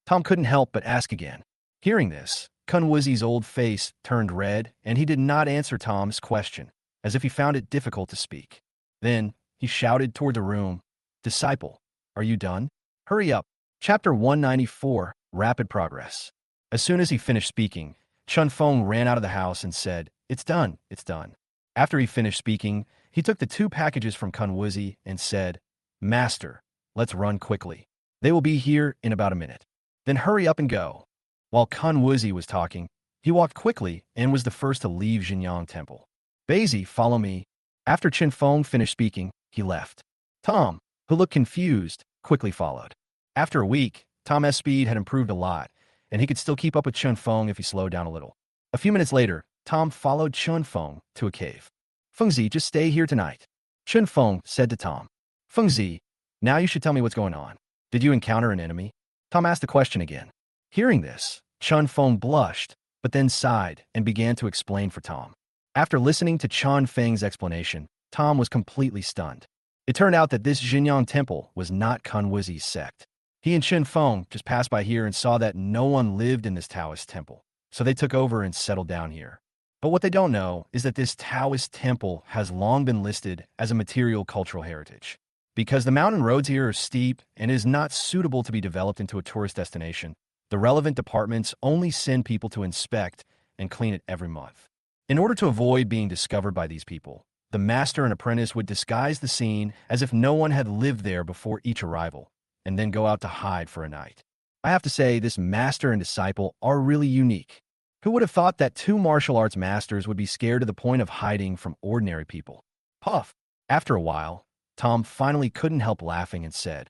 Tom couldn't help but ask again. Hearing this, Kunwuzi's old face turned red, and he did not answer Tom's question, as if he found it difficult to speak. Then he shouted toward the room, "Disciple, are you done? Hurry up." Chapter 194, Rapid Progress. As soon as he finished speaking, Chun Feng ran out of the house and said, "It's done, it's done." After he finished speaking, he took the two packages from Kunwuzi and said, "Master, let's run quickly. They will be here in about a minute. Then hurry up and go." While Kunwuzi was talking, he walked quickly and was the first to leave Jinyang Temple. "Basie, follow me." After Chun Feng finished speaking, he left. Tom, who looked confused, quickly followed. After a week, Tom's speed had improved a lot, and he could still keep up with Chun Feng if he slowed down a little. A few minutes later, Tom followed Chun Feng to a cave. "Fengzi, just stay here tonight," Chun Feng said to Tom. "Fengzi, now you should tell me what's going on. Did you encounter an enemy?" Tom asked the question again. Hearing this, Chun Feng blushed, but then sighed and began to explain for Tom. After listening to Chun Feng's explanation, Tom was completely stunned. It turned out that this Jinyang Temple was not Kunwuzi's sect. He and Chun Feng just passed by here and saw that no one lived in this Taoist temple, so they took over and settled down here. But what they don't know is that this Taoist temple has long been listed as a material cultural heritage. Because the mountain roads here are steep and is not suitable to be developed into a tourist destination, the relevant departments only send people to inspect and clean it every month. In order to avoid being discovered by these people, the master and apprentice would disguise the scene as if no one had lived there before each arrival, and then go out to hide for a night. I have to say, this master and disciple are really unique. Who would have thought that two martial arts masters would be scared to the point of hiding from ordinary people? Puff. After a while, Tom finally couldn't help laughing and said,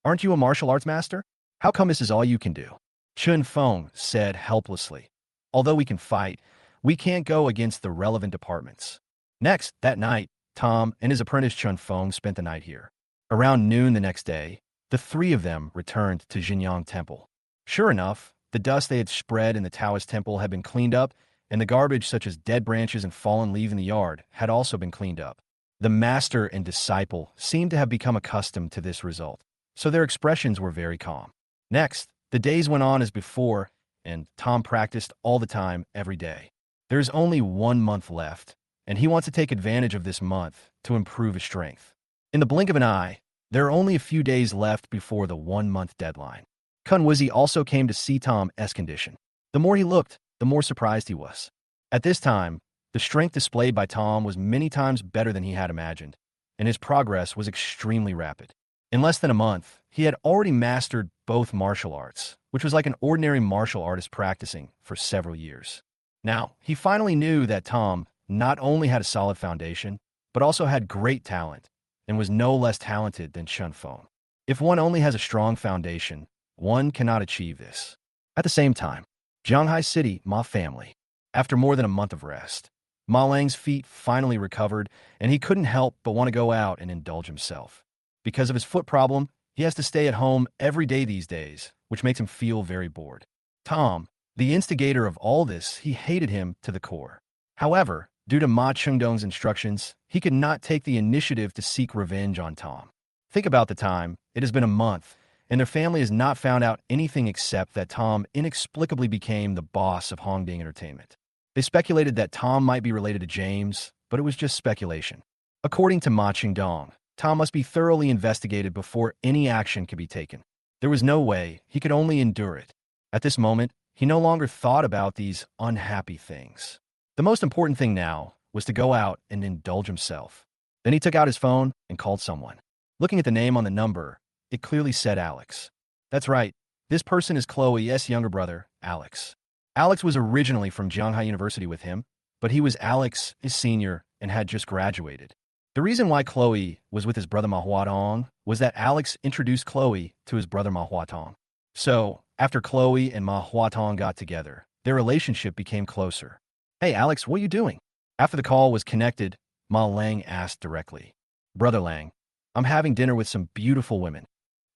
"Aren't you a martial arts master? How come this is all you can do?" Chun Feng said helplessly, "Although we can fight, we can't go against the relevant departments." Next, that night, Tom and his apprentice Chun Feng spent the night here. Around noon the next day, the three of them returned to Jinyang Temple. Sure enough, the dust they had spread in the Taoist temple had been cleaned up, and the garbage such as dead branches and fallen leaves in the yard had also been cleaned up. The master and disciple seemed to have become accustomed to this result, so their expressions were very calm. Next, the days went on as before, and Tom practiced all the time, every day. There's only 1 month left, and he wants to take advantage of this month to improve his strength. In the blink of an eye, there are only a few days left before the 1 month deadline. Kunwizi also came to see Tom's condition. The more he looked, the more surprised he was. At this time, the strength displayed by Tom was many times better than he had imagined, and his progress was extremely rapid. In less than a month, he had already mastered both martial arts, which was like an ordinary martial artist practicing for several years. Now, he finally knew that Tom not only had a solid foundation, but also had great talent, and was no less talented than Chun Feng. If one only has a strong foundation, one cannot achieve this. At the same time, Zhanghai City, Ma family. After more than a month of rest, Ma Lang's feet finally recovered, and he couldn't help but want to go out and indulge himself. Because of his foot problem, he has to stay at home every day these days, which makes him feel very bored. Tom, the instigator of all this, he hated him to the core. However, due to Ma Chengdong's instructions, he could not take the initiative to seek revenge on Tom. Think about the time. It has been a month, and their family has not found out anything except that Tom inexplicably became the boss of Hongding Entertainment. They speculated that Tom might be related to James, but it was just speculation. According to Ma Chengdong, Tom must be thoroughly investigated before any action could be taken. There was no way, he could only endure it. At this moment, he no longer thought about these unhappy things. The most important thing now was to go out and indulge himself. Then he took out his phone and called someone. Looking at the name on the number, it clearly said Alex. That's right, this person is Chloe's younger brother, Alex. Alex was originally from Zhanghai University with him, but he was Alex's senior and had just graduated. The reason why Chloe was with his brother Manhwa Tong was that Alex introduced Chloe to his brother Manhwa Tong. So, after Chloe and Manhwa Tong got together, their relationship became closer. Hey Alex, what are you doing? After the call was connected, Ma Lang asked directly. Brother Lang, I'm having dinner with some beautiful women.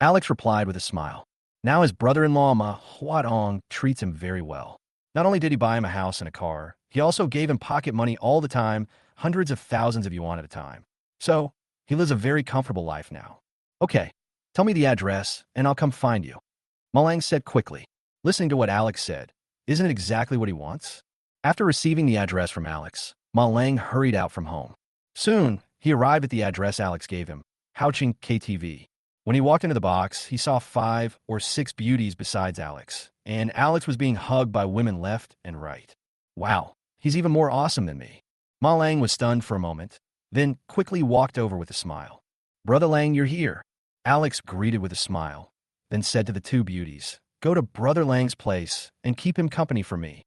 Alex replied with a smile. Now his brother-in-law Manhwa Tong treats him very well. Not only did he buy him a house and a car, he also gave him pocket money all the time, hundreds of thousands of yuan at a time. So, he lives a very comfortable life now. Okay, tell me the address, and I'll come find you. Ma Lang said quickly. Listening to what Alex said, isn't it exactly what he wants? After receiving the address from Alex, Ma Lang hurried out from home. Soon, he arrived at the address Alex gave him, Haoqing KTV. When he walked into the box, he saw 5 or 6 beauties besides Alex, and Alex was being hugged by women left and right. Wow, he's even more awesome than me. Ma Lang was stunned for a moment, then quickly walked over with a smile. Brother Lang, you're here. Alex greeted with a smile, then said to the 2 beauties, go to Brother Lang's place and keep him company for me.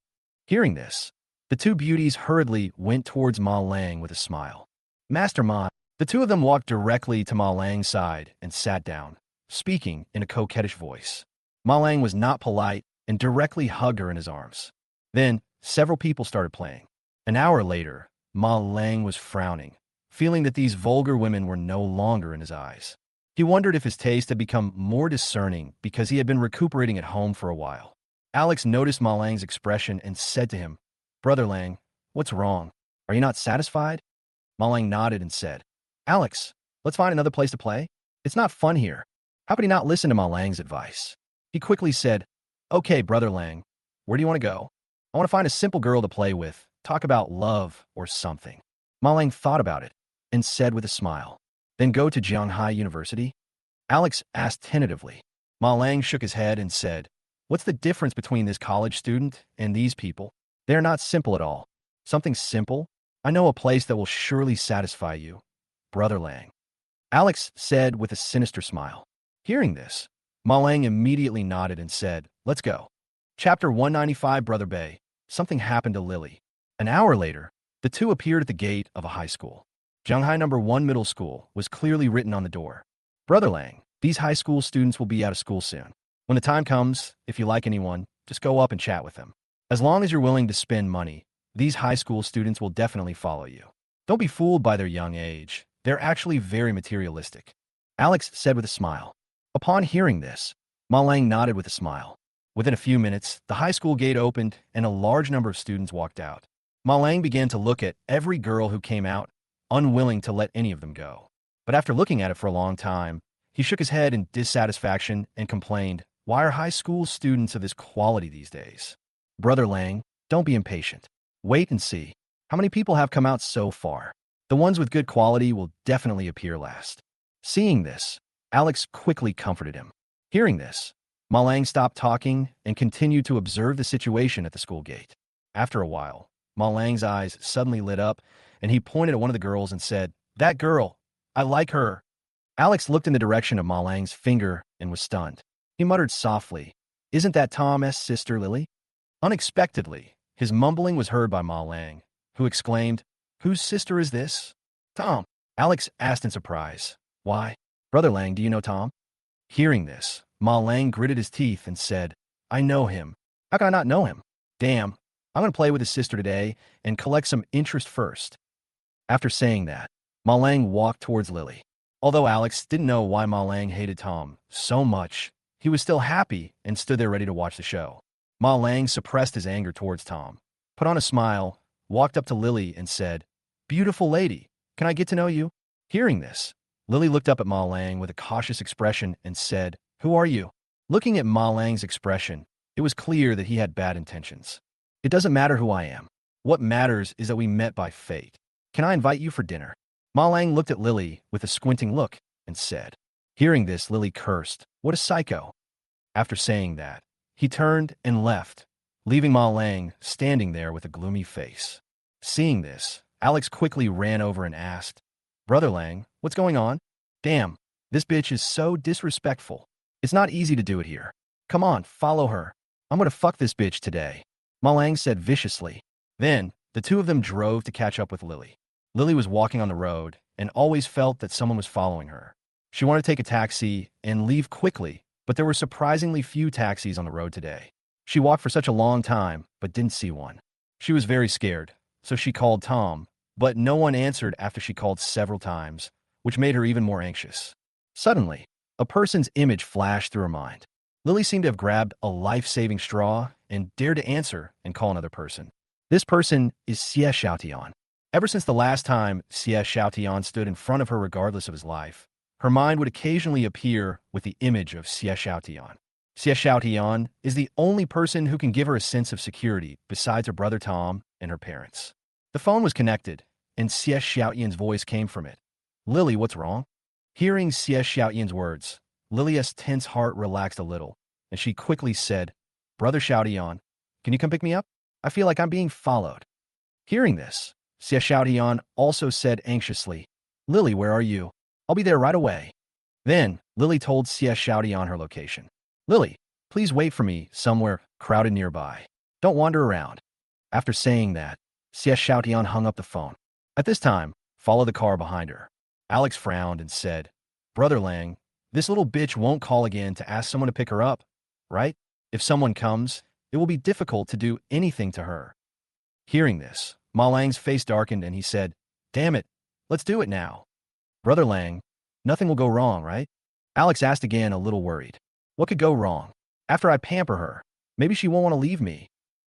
Hearing this, the 2 beauties hurriedly went towards Ma Lang with a smile. Master Ma, the 2 of them walked directly to Ma Lang's side and sat down, speaking in a coquettish voice. Ma Lang was not polite and directly hugged her in his arms. Then, several people started playing. An hour later, Ma Lang was frowning, feeling that these vulgar women were no longer in his eyes. He wondered if his taste had become more discerning because he had been recuperating at home for a while. Alex noticed Ma Lang's expression and said to him, Brother Lang, what's wrong? Are you not satisfied? Ma Lang nodded and said, Alex, let's find another place to play. It's not fun here. How could he not listen to Ma Lang's advice? He quickly said, Okay, Brother Lang, where do you want to go? I want to find a simple girl to play with, talk about love or something. Ma Lang thought about it and said with a smile, Then go to Zhanghai University? Alex asked tentatively. Ma Lang shook his head and said, What's the difference between this college student and these people? They are not simple at all. Something simple? I know a place that will surely satisfy you. Brother Lang. Alex said with a sinister smile. Hearing this, Ma Lang immediately nodded and said, Let's go. Chapter 195 Brother Bay. Something happened to Lily. An hour later, the 2 appeared at the gate of a high school. Zhanghai No. 1 Middle School was clearly written on the door. Brother Lang, these high school students will be out of school soon. When the time comes, if you like anyone, just go up and chat with them. As long as you're willing to spend money, these high school students will definitely follow you. Don't be fooled by their young age. They're actually very materialistic. Alex said with a smile. Upon hearing this, Ma Lang nodded with a smile. Within a few minutes, the high school gate opened and a large number of students walked out. Ma Lang began to look at every girl who came out, unwilling to let any of them go. But after looking at it for a long time, he shook his head in dissatisfaction and complained, "Why are high school students of this quality these days? Brother Lang, don't be impatient. Wait and see. How many people have come out so far? The ones with good quality will definitely appear last." Seeing this, Alex quickly comforted him. Hearing this, Ma Lang stopped talking and continued to observe the situation at the school gate. After a while, Ma Lang's eyes suddenly lit up, and he pointed at one of the girls and said, "That girl, I like her." Alex looked in the direction of Ma Lang's finger and was stunned. He muttered softly, "Isn't that Tom's sister, Lily?" Unexpectedly, his mumbling was heard by Ma Lang, who exclaimed, "Whose sister is this?" "Tom," Alex asked in surprise. "Why? Brother Lang, do you know Tom?" Hearing this, Ma Lang gritted his teeth and said, "I know him. How can I not know him? Damn, I'm going to play with his sister today and collect some interest first." After saying that, Ma Lang walked towards Lily. Although Alex didn't know why Ma Lang hated Tom so much, he was still happy and stood there ready to watch the show. Ma Lang suppressed his anger towards Tom, put on a smile, walked up to Lily and said, "Beautiful lady, can I get to know you?" Hearing this, Lily looked up at Ma Lang with a cautious expression and said, "Who are you?" Looking at Ma Lang's expression, it was clear that he had bad intentions. "It doesn't matter who I am. What matters is that we met by fate. Can I invite you for dinner?" Ma Lang looked at Lily with a squinting look and said. Hearing this, Lily cursed, "What a psycho." After saying that, he turned and left, leaving Ma Lang standing there with a gloomy face. Seeing this, Alex quickly ran over and asked, "Brother Lang, what's going on? Damn, this bitch is so disrespectful. It's not easy to do it here. Come on, follow her. I'm gonna fuck this bitch today," Ma Lang said viciously. Then, the two of them drove to catch up with Lily. Lily was walking on the road and always felt that someone was following her. She wanted to take a taxi and leave quickly, but there were surprisingly few taxis on the road today. She walked for such a long time, but didn't see one. She was very scared, so she called Tom, but no one answered after she called several times, which made her even more anxious. Suddenly, a person's image flashed through her mind. Lily seemed to have grabbed a life-saving straw and dared to answer and call another person. This person is Xie Xiaotian. Ever since the last time Xie Xiaotian stood in front of her regardless of his life, her mind would occasionally appear with the image of Xie Xiaotian. Xie Xiaotian is the only person who can give her a sense of security besides her brother Tom and her parents. The phone was connected, and Xie Xiaotian's voice came from it. "Lily, what's wrong?" Hearing Xie Xiaotian's words, Lily's tense heart relaxed a little, and she quickly said, "Brother Xiaotian, can you come pick me up? I feel like I'm being followed." Hearing this, Xie Xiaotian also said anxiously, "Lily, where are you? I'll be there right away." Then, Lily told Xie Xiaotian her location. "Lily, please wait for me somewhere crowded nearby. Don't wander around." After saying that, Xie Xiaotian hung up the phone. At this time, followed the car behind her. Alex frowned and said, "Brother Lang, this little bitch won't call again to ask someone to pick her up, right? If someone comes, it will be difficult to do anything to her." Hearing this, Ma Lang's face darkened and he said, "Damn it, let's do it now." "Brother Lang, nothing will go wrong, right?" Alex asked again, a little worried. "What could go wrong? After I pamper her, maybe she won't want to leave me,"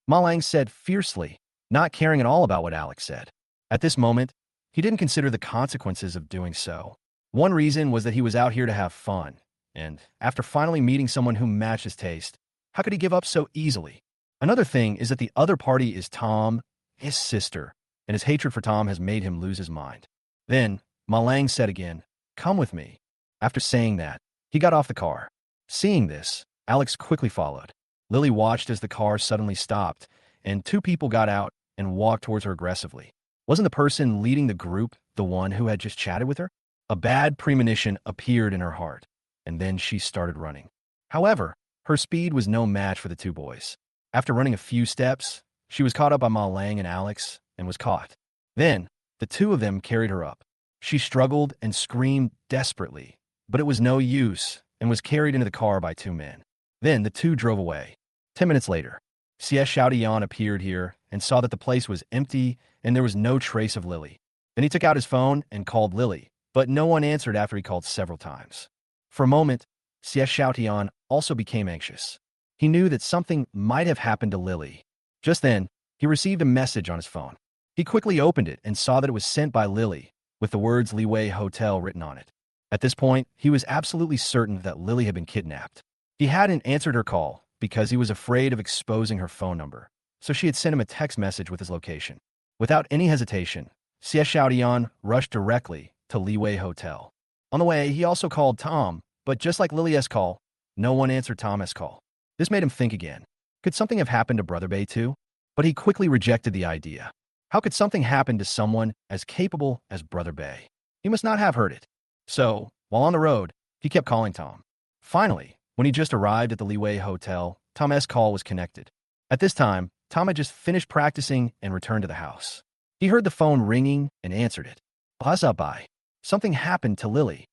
Ma Lang said fiercely, not caring at all about what Alex said. At this moment, he didn't consider the consequences of doing so. One reason was that he was out here to have fun, and after finally meeting someone who matched his taste, how could he give up so easily? Another thing is that the other party is Tom, his sister, and his hatred for Tom has made him lose his mind. Then, Ma Lang said again, "Come with me." After saying that, he got off the car. Seeing this, Alex quickly followed. Lily watched as the car suddenly stopped, and two people got out and walked towards her aggressively. Wasn't the person leading the group the one who had just chatted with her? A bad premonition appeared in her heart, and then she started running. However, her speed was no match for the two boys. After running a few steps, she was caught up by Ma Lang and Alex and was caught. Then, the two of them carried her up. She struggled and screamed desperately, but it was no use and was carried into the car by two men. Then the two drove away. 10 minutes later, Xie Xiaotian appeared here and saw that the place was empty and there was no trace of Lily. Then he took out his phone and called Lily, but no one answered after he called several times. For a moment, Xie Xiaotian also became anxious. He knew that something might have happened to Lily. Just then, he received a message on his phone. He quickly opened it and saw that it was sent by Lily, with the words Liwei Hotel written on it. At this point, he was absolutely certain that Lily had been kidnapped. He hadn't answered her call because he was afraid of exposing her phone number, so she had sent him a text message with his location. Without any hesitation, Xie Xiaodian rushed directly to Liwei Hotel. On the way, he also called Tom, but just like Lily's call, no one answered Tom's call. This made him think again. Could something have happened to Brother Bei too? But he quickly rejected the idea. How could something happen to someone as capable as Brother Bei? He must not have heard it. So, while on the road, he kept calling Tom. Finally, when he just arrived at the Liwei Hotel, Tom's call was connected. At this time, Tom had just finished practicing and returned to the house. He heard the phone ringing and answered it. Bai. Something happened to Lily.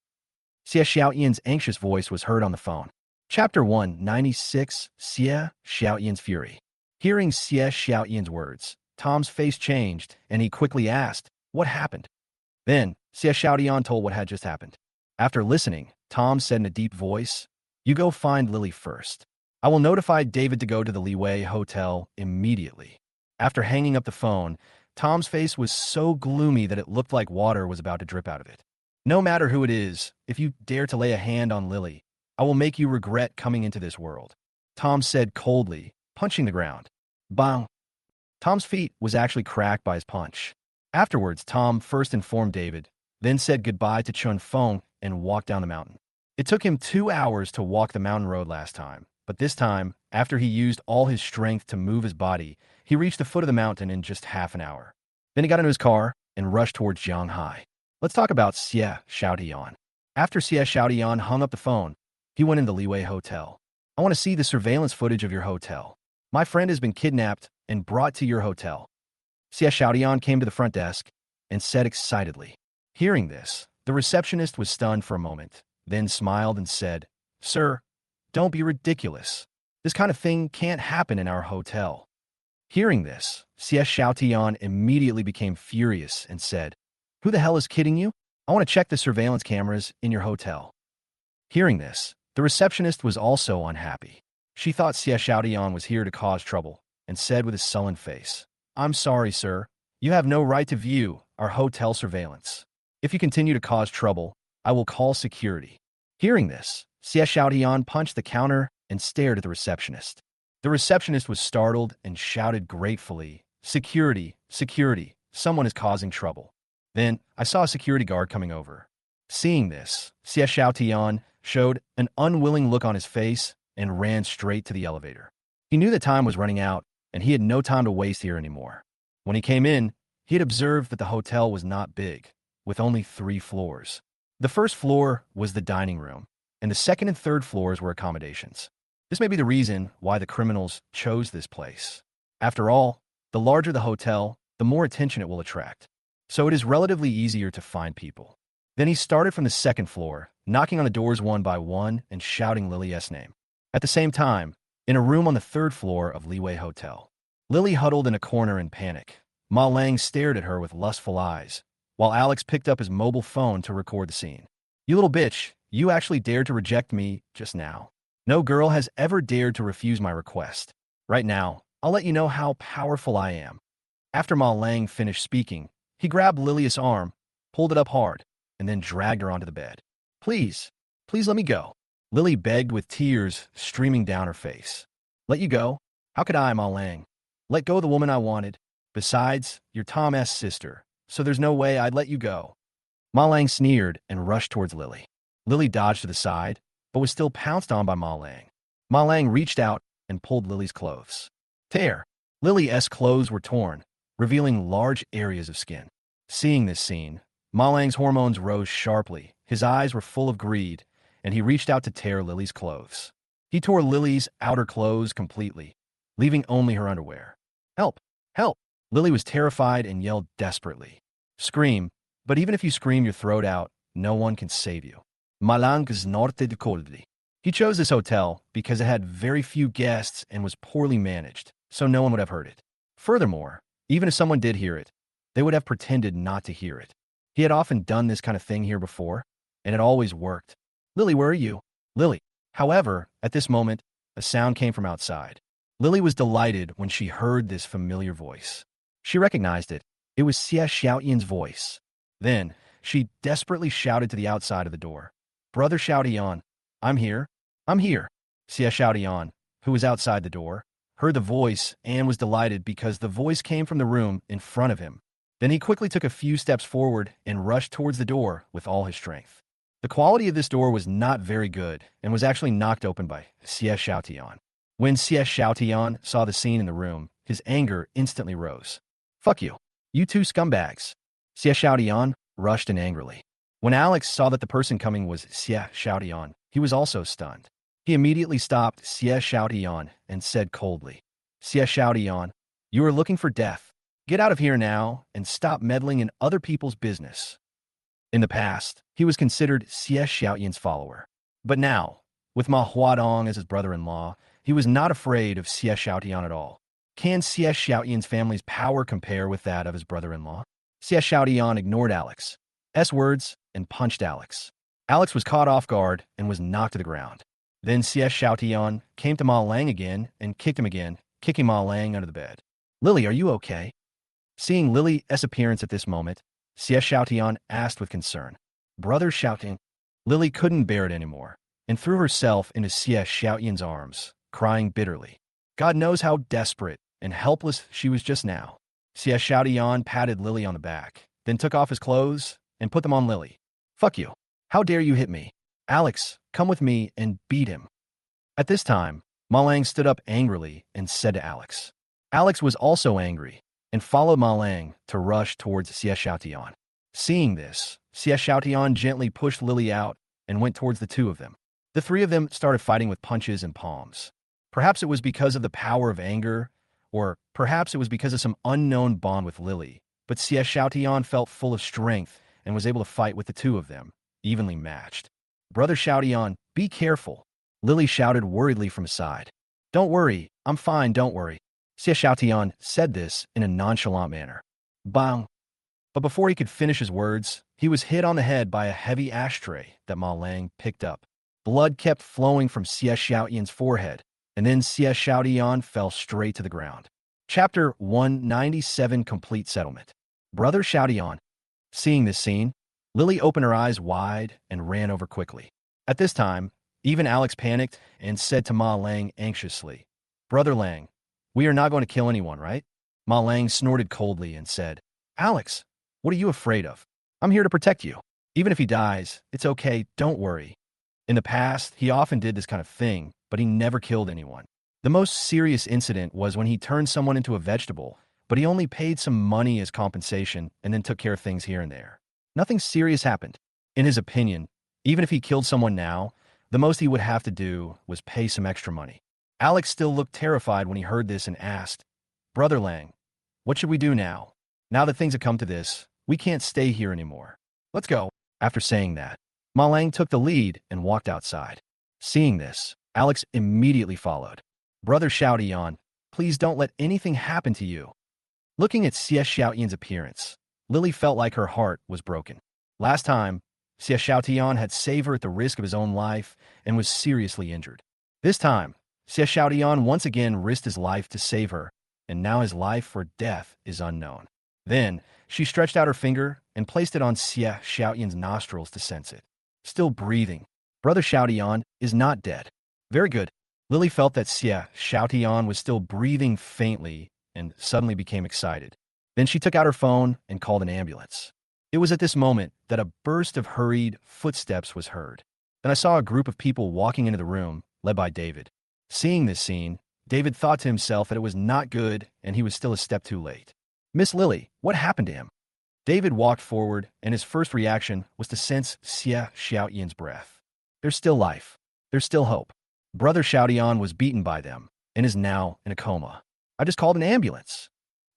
Xie Xiaoyan's anxious voice was heard on the phone. Chapter 196, Xie Xiaoyan's Fury. Hearing Xie Xiaoyan's words, Tom's face changed, and he quickly asked, "What happened?" Then, Xie Xiaoyan told what had just happened. After listening, Tom said in a deep voice, "You go find Lily first. I will notify David to go to the Liwei Hotel immediately." After hanging up the phone, Tom's face was so gloomy that it looked like water was about to drip out of it. "No matter who it is, if you dare to lay a hand on Lily, I will make you regret coming into this world," Tom said coldly, punching the ground. Bang! Tom's feet was actually cracked by his punch. Afterwards, Tom first informed David, then said goodbye to Chun Feng and walked down the mountain. It took him 2 hours to walk the mountain road last time, but this time, after he used all his strength to move his body, he reached the foot of the mountain in just half an hour. Then he got into his car and rushed towards Jianghai. Let's talk about Xie Xiaodian. After Xie Xiaodian hung up the phone, he went into the Liwei Hotel. "I want to see the surveillance footage of your hotel. My friend has been kidnapped and brought to your hotel." Xie Xiaodian came to the front desk and said excitedly. Hearing this, the receptionist was stunned for a moment, then smiled and said, "Sir, don't be ridiculous. This kind of thing can't happen in our hotel." Hearing this, Xie Xiaotian immediately became furious and said, "Who the hell is kidding you? I want to check the surveillance cameras in your hotel." Hearing this, the receptionist was also unhappy. She thought Xie Xiaotian was here to cause trouble and said with a sullen face, "I'm sorry, sir. You have no right to view our hotel surveillance. If you continue to cause trouble, I will call security." Hearing this, Xie Xiaotian punched the counter and stared at the receptionist. The receptionist was startled and shouted gratefully, "Security, security, someone is causing trouble." Then, I saw a security guard coming over. Seeing this, Xie Xiaotian showed an unwilling look on his face and ran straight to the elevator. He knew that time was running out, and he had no time to waste here anymore. When he came in, he had observed that the hotel was not big, with only 3 floors. The first floor was the dining room, and the second and third floors were accommodations. This may be the reason why the criminals chose this place. After all, the larger the hotel, the more attention it will attract. So it is relatively easier to find people. Then he started from the second floor, knocking on the doors one by one and shouting Lily's name. At the same time, in a room on the 3rd floor of Liwei Hotel, Lily huddled in a corner in panic. Ma Lang stared at her with lustful eyes, while Alex picked up his mobile phone to record the scene. "You little bitch, you actually dared to reject me just now. No girl has ever dared to refuse my request. Right now, I'll let you know how powerful I am." After Ma Lang finished speaking, he grabbed Lily's arm, pulled it up hard, and then dragged her onto the bed. Please let me go," Lily begged with tears streaming down her face. "Let you go? How could I, Ma Lang? Let go of the woman I wanted. Besides, you're Tom's sister, so there's no way I'd let you go." Ma Lang sneered and rushed towards Lily. Lily dodged to the side, but was still pounced on by Ma Lang. Ma Lang reached out and pulled Lily's clothes. Tear! Lily's clothes were torn, revealing large areas of skin. Seeing this scene, Ma Lang's hormones rose sharply, his eyes were full of greed, and he reached out to tear Lily's clothes. He tore Lily's outer clothes completely, leaving only her underwear. "Help! Help!" Lily was terrified and yelled desperately. "Scream, but even if you scream your throat out, no one can save you." Malang's Norte de Coldly. He chose this hotel because it had very few guests and was poorly managed, so no one would have heard it. Furthermore, even if someone did hear it, they would have pretended not to hear it. He had often done this kind of thing here before, and it always worked. "Lily, where are you?" Lily. However, at this moment, a sound came from outside. Lily was delighted when she heard this familiar voice. She recognized it. It was Xie Xiaoyan's voice. Then, She desperately shouted to the outside of the door. Brother Xiaotian, I'm here. I'm here. Xie Xiaotian, who was outside the door, heard the voice and was delighted because the voice came from the room in front of him. Then he quickly took a few steps forward and rushed towards the door with all his strength. The quality of this door was not very good and was actually knocked open by Xie Xiaotian. When Xie Xiaotian saw the scene in the room, his anger instantly rose. Fuck you. You two scumbags. Xie Xiaotian rushed in angrily. When Alex saw that the person coming was Xie Xiaotian, he was also stunned. He immediately stopped Xie Xiaotian and said coldly, Xie Xiaotian, you are looking for death. Get out of here now and stop meddling in other people's business. In the past, he was considered Xie Xiaotian's follower. But now, with Manhwa as his brother-in-law, he was not afraid of Xie Xiaotian at all. Can Xie Xiaotian's family's power compare with that of his brother-in-law? Xie Xiaotian ignored Alex's words and punched Alex. Alex was caught off guard and was knocked to the ground. Then Xie Xiaotian came to Ma Lang again and kicked him again, kicking Ma Lang under the bed. Lily, are you okay? Seeing Lily's appearance at this moment, Xie Xiaotian asked with concern. Brother Xiaotian. Lily couldn't bear it anymore and threw herself into Xie Xiaotian's arms, crying bitterly. God knows how desperate and helpless she was just now. Xie Xiaotian patted Lily on the back, then took off his clothes and put them on Lily. Fuck you. How dare you hit me? Alex, come with me and beat him. At this time, Ma Lang stood up angrily and said to Alex. Alex was also angry and followed Ma Lang to rush towards Xie Xiaotian. Seeing this, Xie Xiaotian gently pushed Lily out and went towards the two of them. The three of them started fighting with punches and palms. Perhaps it was because of the power of anger, or perhaps it was because of some unknown bond with Lily, but Xie Xiaotian felt full of strength and was able to fight with the two of them, evenly matched. Brother Xiaotian, be careful, Lily shouted worriedly from his side. Don't worry, I'm fine, don't worry. Xie Xiaotian said this in a nonchalant manner. Bang! But before he could finish his words, he was hit on the head by a heavy ashtray that Ma Lang picked up. Blood kept flowing from Xie Xiaotian's forehead, and then Xie Xiaotian fell straight to the ground. Chapter 197 Complete Settlement. Brother Xiaotian. Seeing this scene, Lily opened her eyes wide and ran over quickly. At this time, even Alex panicked and said to Ma Lang anxiously, Brother Lang, we are not going to kill anyone, right? Ma Lang snorted coldly and said, Alex, what are you afraid of? I'm here to protect you. Even if he dies, it's okay, don't worry. In the past, he often did this kind of thing, but he never killed anyone. The most serious incident was when he turned someone into a vegetable, but he only paid some money as compensation and then took care of things here and there. Nothing serious happened. In his opinion, even if he killed someone now, the most he would have to do was pay some extra money. Alex still looked terrified when he heard this and asked, Brother Lang, what should we do now? Now that things have come to this, we can't stay here anymore. Let's go. After saying that, Ma Lang took the lead and walked outside. Seeing this, Alex immediately followed. Brother Xiaotian, please don't let anything happen to you. Looking at Xie Xiaotian's appearance, Lily felt like her heart was broken. Last time, Xie Xiaotian had saved her at the risk of his own life and was seriously injured. This time, Xie Xiaotian once again risked his life to save her, and now his life or death is unknown. Then, she stretched out her finger and placed it on Xie Xiaotian's nostrils to sense it. Still breathing. Brother Xiaotian is not dead. Very good. Lily felt that Xie Xiaotian was still breathing faintly and suddenly became excited. Then she took out her phone and called an ambulance. It was at this moment that a burst of hurried footsteps was heard. Then I saw a group of people walking into the room, led by David. Seeing this scene, David thought to himself that it was not good and he was still a step too late. Miss Lily, what happened to him? David walked forward, and his first reaction was to sense Xie Xiaotian's breath. There's still life. There's still hope. Brother Xiaotian was beaten by them and is now in a coma. I just called an ambulance.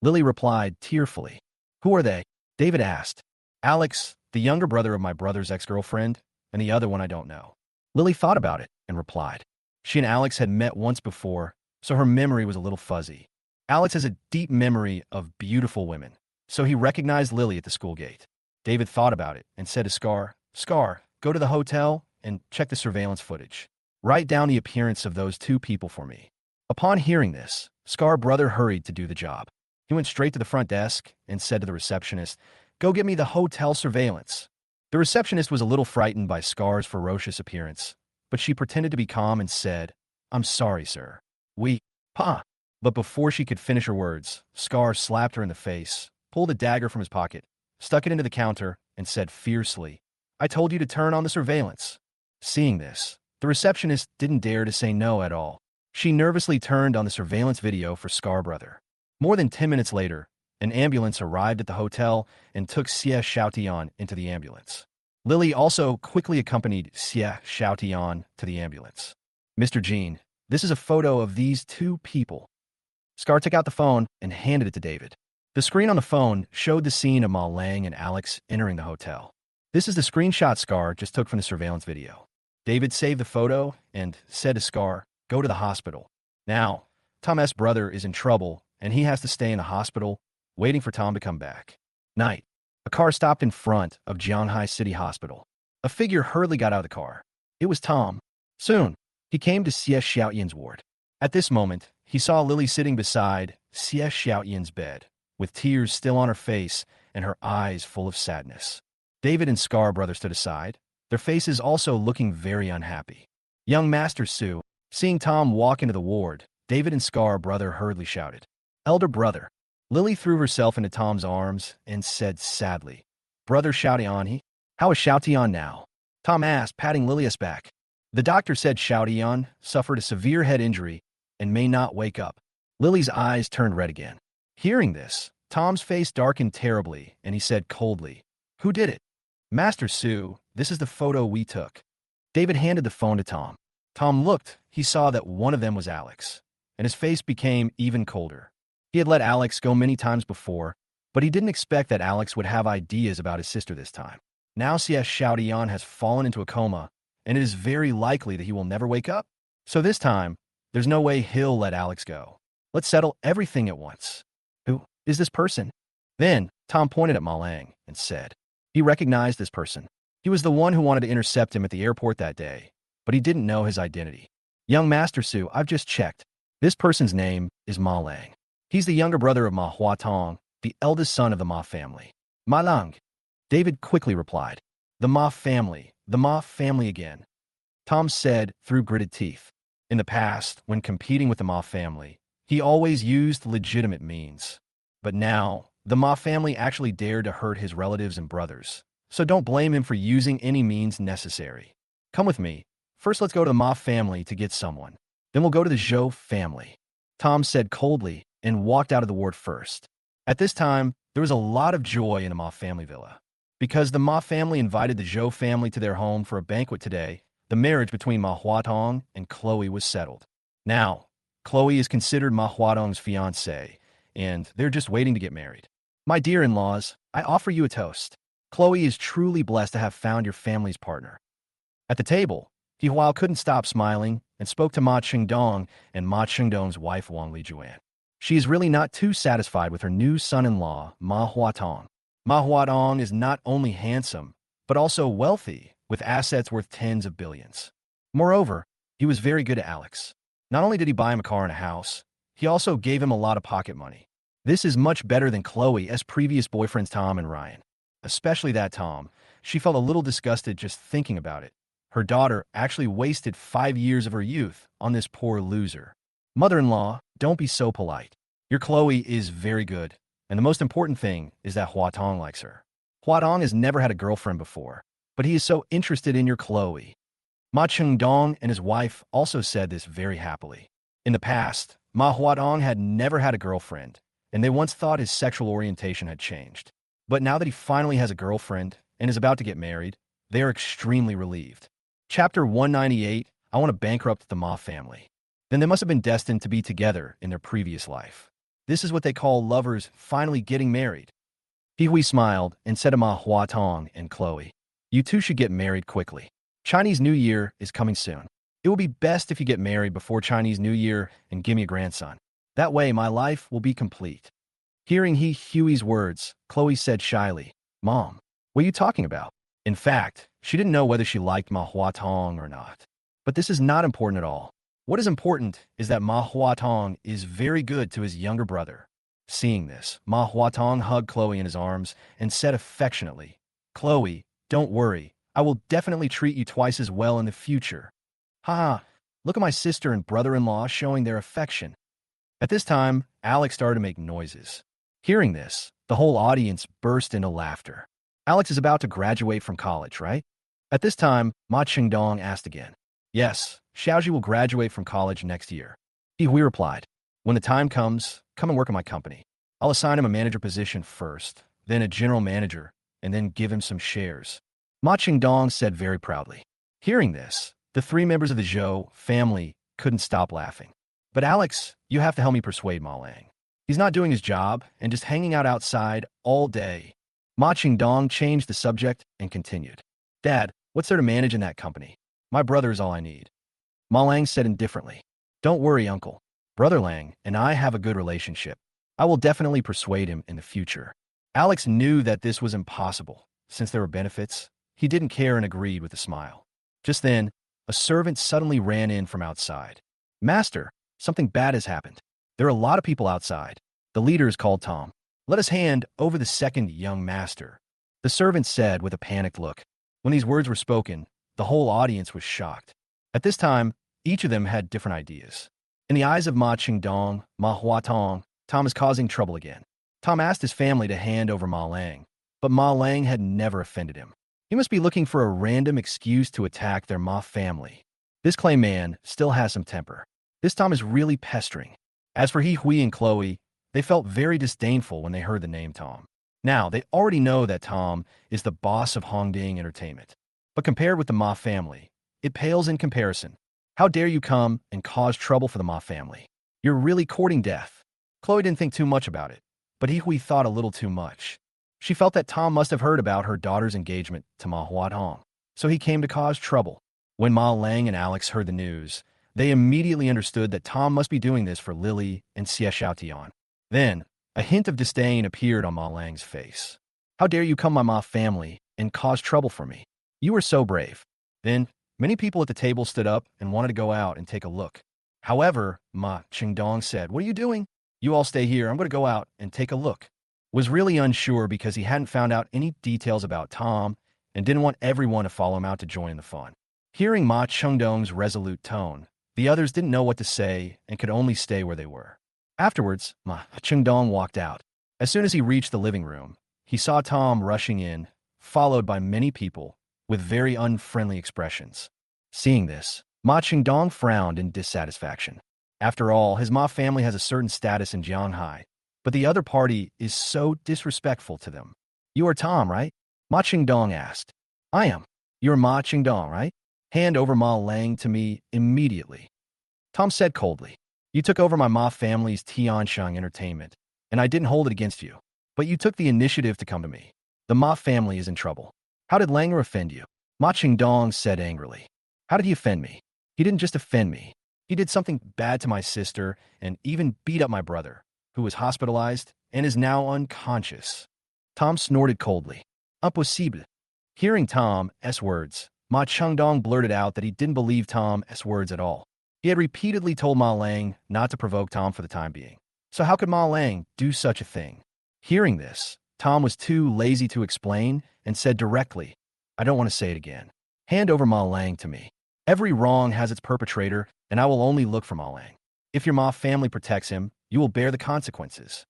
Lily replied tearfully. Who are they? David asked. Alex, the younger brother of my brother's ex-girlfriend, and the other one I don't know. Lily thought about it and replied. She and Alex had met once before, so her memory was a little fuzzy. Alex has a deep memory of beautiful women, so he recognized Lily at the school gate. David thought about it and said to Scar, go to the hotel and check the surveillance footage. Write down the appearance of those two people for me. Upon hearing this, Scar brother hurried to do the job. He went straight to the front desk and said to the receptionist, Go get me the hotel surveillance. The receptionist was a little frightened by Scar's ferocious appearance, but she pretended to be calm and said, "I'm sorry, sir. Pa." But before she could finish her words, Scar slapped her in the face, pulled a dagger from his pocket, stuck it into the counter, and said fiercely, "I told you to turn on the surveillance." Seeing this, the receptionist didn't dare to say no at all. She nervously turned on the surveillance video for Scar brother. More than 10 minutes later, an ambulance arrived at the hotel and took Xie Xiaotian into the ambulance. Lily also quickly accompanied Xie Xiaotian to the ambulance. "Mr. Jean, this is a photo of these two people." Scar took out the phone and handed it to David. The screen on the phone showed the scene of Ma Lang and Alex entering the hotel. "This is the screenshot Scar just took from the surveillance video." David saved the photo and said to Scar, "Go to the hospital. Now, Tom's brother is in trouble and he has to stay in the hospital, waiting for Tom to come back." Night. A car stopped in front of Jianghai City Hospital. A figure hurriedly got out of the car. It was Tom. Soon, he came to Xie Xiaotian's ward. At this moment, he saw Lily sitting beside Xie Xiaotian's bed, with tears still on her face and her eyes full of sadness. David and Scar brother stood aside, their faces also looking very unhappy. Young Master Su, seeing Tom walk into the ward, David and Scar brother hurriedly shouted, "Elder brother." Lily threw herself into Tom's arms and said sadly, "Brother Xiaotian, how is Xiaotian now?" Tom asked, patting Lily's back. The doctor said Xiaotian suffered a severe head injury and may not wake up. Lily's eyes turned red again. Hearing this, Tom's face darkened terribly, and he said coldly, "Who did it?" "Master Su, this is the photo we took." David handed the phone to Tom. Tom looked, he saw that one of them was Alex, and his face became even colder. He had let Alex go many times before, but he didn't expect that Alex would have ideas about his sister this time. Now Xie Xiaotian has fallen into a coma, and it is very likely that he will never wake up. So this time, there's no way he'll let Alex go. Let's settle everything at once. "Who is this person?" Then Tom pointed at Ma Lang and said, he recognized this person. He was the one who wanted to intercept him at the airport that day, but he didn't know his identity. "Young Master Su, I've just checked. This person's name is Ma Lang. He's the younger brother of Ma Huatong, the eldest son of the Ma family." "Ma Lang," David quickly replied. The Ma family again," Tom said through gritted teeth. In the past, when competing with the Ma family, he always used legitimate means. But now, the Ma family actually dared to hurt his relatives and brothers, so don't blame him for using any means necessary. "Come with me. First let's go to the Ma family to get someone. Then we'll go to the Zhou family," Tom said coldly and walked out of the ward first. At this time, there was a lot of joy in the Ma family villa. Because the Ma family invited the Zhou family to their home for a banquet today, the marriage between Ma Huatong and Chloe was settled. Now, Chloe is considered Ma Huatong's fiancée, and they're just waiting to get married. "My dear in-laws, I offer you a toast. Chloe is truly blessed to have found your family's partner." At the table, He Huao couldn't stop smiling and spoke to Ma Qingdong and Ma Qingdong's wife Wang Lijuan. She is really not too satisfied with her new son-in-law, Ma Huatong. Ma Huatong is not only handsome, but also wealthy, with assets worth tens of billions. Moreover, he was very good to Alex. Not only did he buy him a car and a house, he also gave him a lot of pocket money. This is much better than Chloe's previous boyfriends Tom and Ryan. Especially that Tom. She felt a little disgusted just thinking about it. Her daughter actually wasted 5 years of her youth on this poor loser. Mother-in-law, don't be so polite. Your Chloe is very good, and the most important thing is that Huatong likes her. Huatong has never had a girlfriend before, but he is so interested in your Chloe. Ma Qingdong and his wife also said this very happily. In the past, Ma Huatong had never had a girlfriend, and they once thought his sexual orientation had changed. But now that he finally has a girlfriend and is about to get married, they are extremely relieved. Chapter 198, I want to bankrupt the Ma family. Then they must have been destined to be together in their previous life. This is what they call lovers finally getting married. He Hui smiled and said to Ma Huatong and Chloe, "You two should get married quickly. Chinese New Year is coming soon. It will be best if you get married before Chinese New Year and give me a grandson. That way my life will be complete." Hearing He Hui's words, Chloe said shyly, "Mom, what are you talking about?" In fact, she didn't know whether she liked Ma Huatong or not. But this is not important at all. What is important is that Ma Huatong is very good to his younger brother. Seeing this, Ma Huatong hugged Chloe in his arms and said affectionately, "Chloe, Don't worry, I will definitely treat you twice as well in the future. Haha, look at my sister and brother-in-law showing their affection. At this time, Alex started to make noises. Hearing this, the whole audience burst into laughter. Alex is about to graduate from college, right? At this time, Ma Qingdong asked again. Yes, Xiaoji will graduate from college next year. Hui replied. When the time comes, come and work in my company. I'll assign him a manager position first, then a general manager, and then give him some shares. Ma Qingdong said very proudly. Hearing this, the three members of the Zhou family couldn't stop laughing. But Alex, you have to help me persuade Ma Lang. He's not doing his job and just hanging out outside all day. Ma Qingdong changed the subject and continued. Dad, what's there to manage in that company? My brother is all I need. Ma Lang said indifferently. Don't worry, uncle. Brother Lang and I have a good relationship. I will definitely persuade him in the future. Alex knew that this was impossible. Since there were benefits, he didn't care and agreed with a smile. Just then, a servant suddenly ran in from outside. Master, something bad has happened. There are a lot of people outside. The leader is called Tom. Let us hand over the second young master. The servant said with a panicked look. When these words were spoken, the whole audience was shocked. At this time, each of them had different ideas. In the eyes of Ma Qingdong, Manhwa Tom is causing trouble again. Tom asked his family to hand over Ma Lang, but Ma Lang had never offended him. He must be looking for a random excuse to attack their Ma family. This clay man still has some temper. This Tom is really pestering. As for Hui and Chloe, they felt very disdainful when they heard the name Tom. Now, they already know that Tom is the boss of Hongding Entertainment. But compared with the Ma family, it pales in comparison. How dare you come and cause trouble for the Ma family? You're really courting death. Chloe didn't think too much about it, but Hui thought a little too much. She felt that Tom must have heard about her daughter's engagement to Ma Huatong, so he came to cause trouble. When Ma Lang and Alex heard the news, they immediately understood that Tom must be doing this for Lily and Xie Xiaotian. Then, a hint of disdain appeared on Ma Lang's face. How dare you come my Ma family and cause trouble for me? You are so brave. Then, many people at the table stood up and wanted to go out and take a look. However, Ma Qingdong said, what are you doing? You all stay here. I'm going to go out and take a look. Was really unsure because he hadn't found out any details about Tom and didn't want everyone to follow him out to join in the fun. Hearing Ma Qingdong's resolute tone, the others didn't know what to say and could only stay where they were. Afterwards, Ma Qingdong walked out. As soon as he reached the living room, he saw Tom rushing in, followed by many people with very unfriendly expressions. Seeing this, Ma Qingdong frowned in dissatisfaction. After all, his Ma family has a certain status in Jianghai, but the other party is so disrespectful to them. You are Tom, right? Ma Qingdong asked. I am. You're Ma Qingdong, right? Hand over Ma Lang to me immediately. Tom said coldly. You took over my Ma family's Tianshang Entertainment, and I didn't hold it against you. But you took the initiative to come to me. The Ma family is in trouble. How did Langer offend you? Ma Qingdong said angrily. How did he offend me? He didn't just offend me. He did something bad to my sister and even beat up my brother, who was hospitalized and is now unconscious. Tom snorted coldly. Impossible. Hearing Tom's words, Ma Qingdong blurted out that he didn't believe Tom's words at all. He had repeatedly told Ma Lang not to provoke Tom for the time being. So how could Ma Lang do such a thing? Hearing this, Tom was too lazy to explain and said directly, I don't want to say it again. Hand over Ma Lang to me. Every wrong has its perpetrator, and I will only look for Ma Lang. If your Ma family protects him, you will bear the consequences.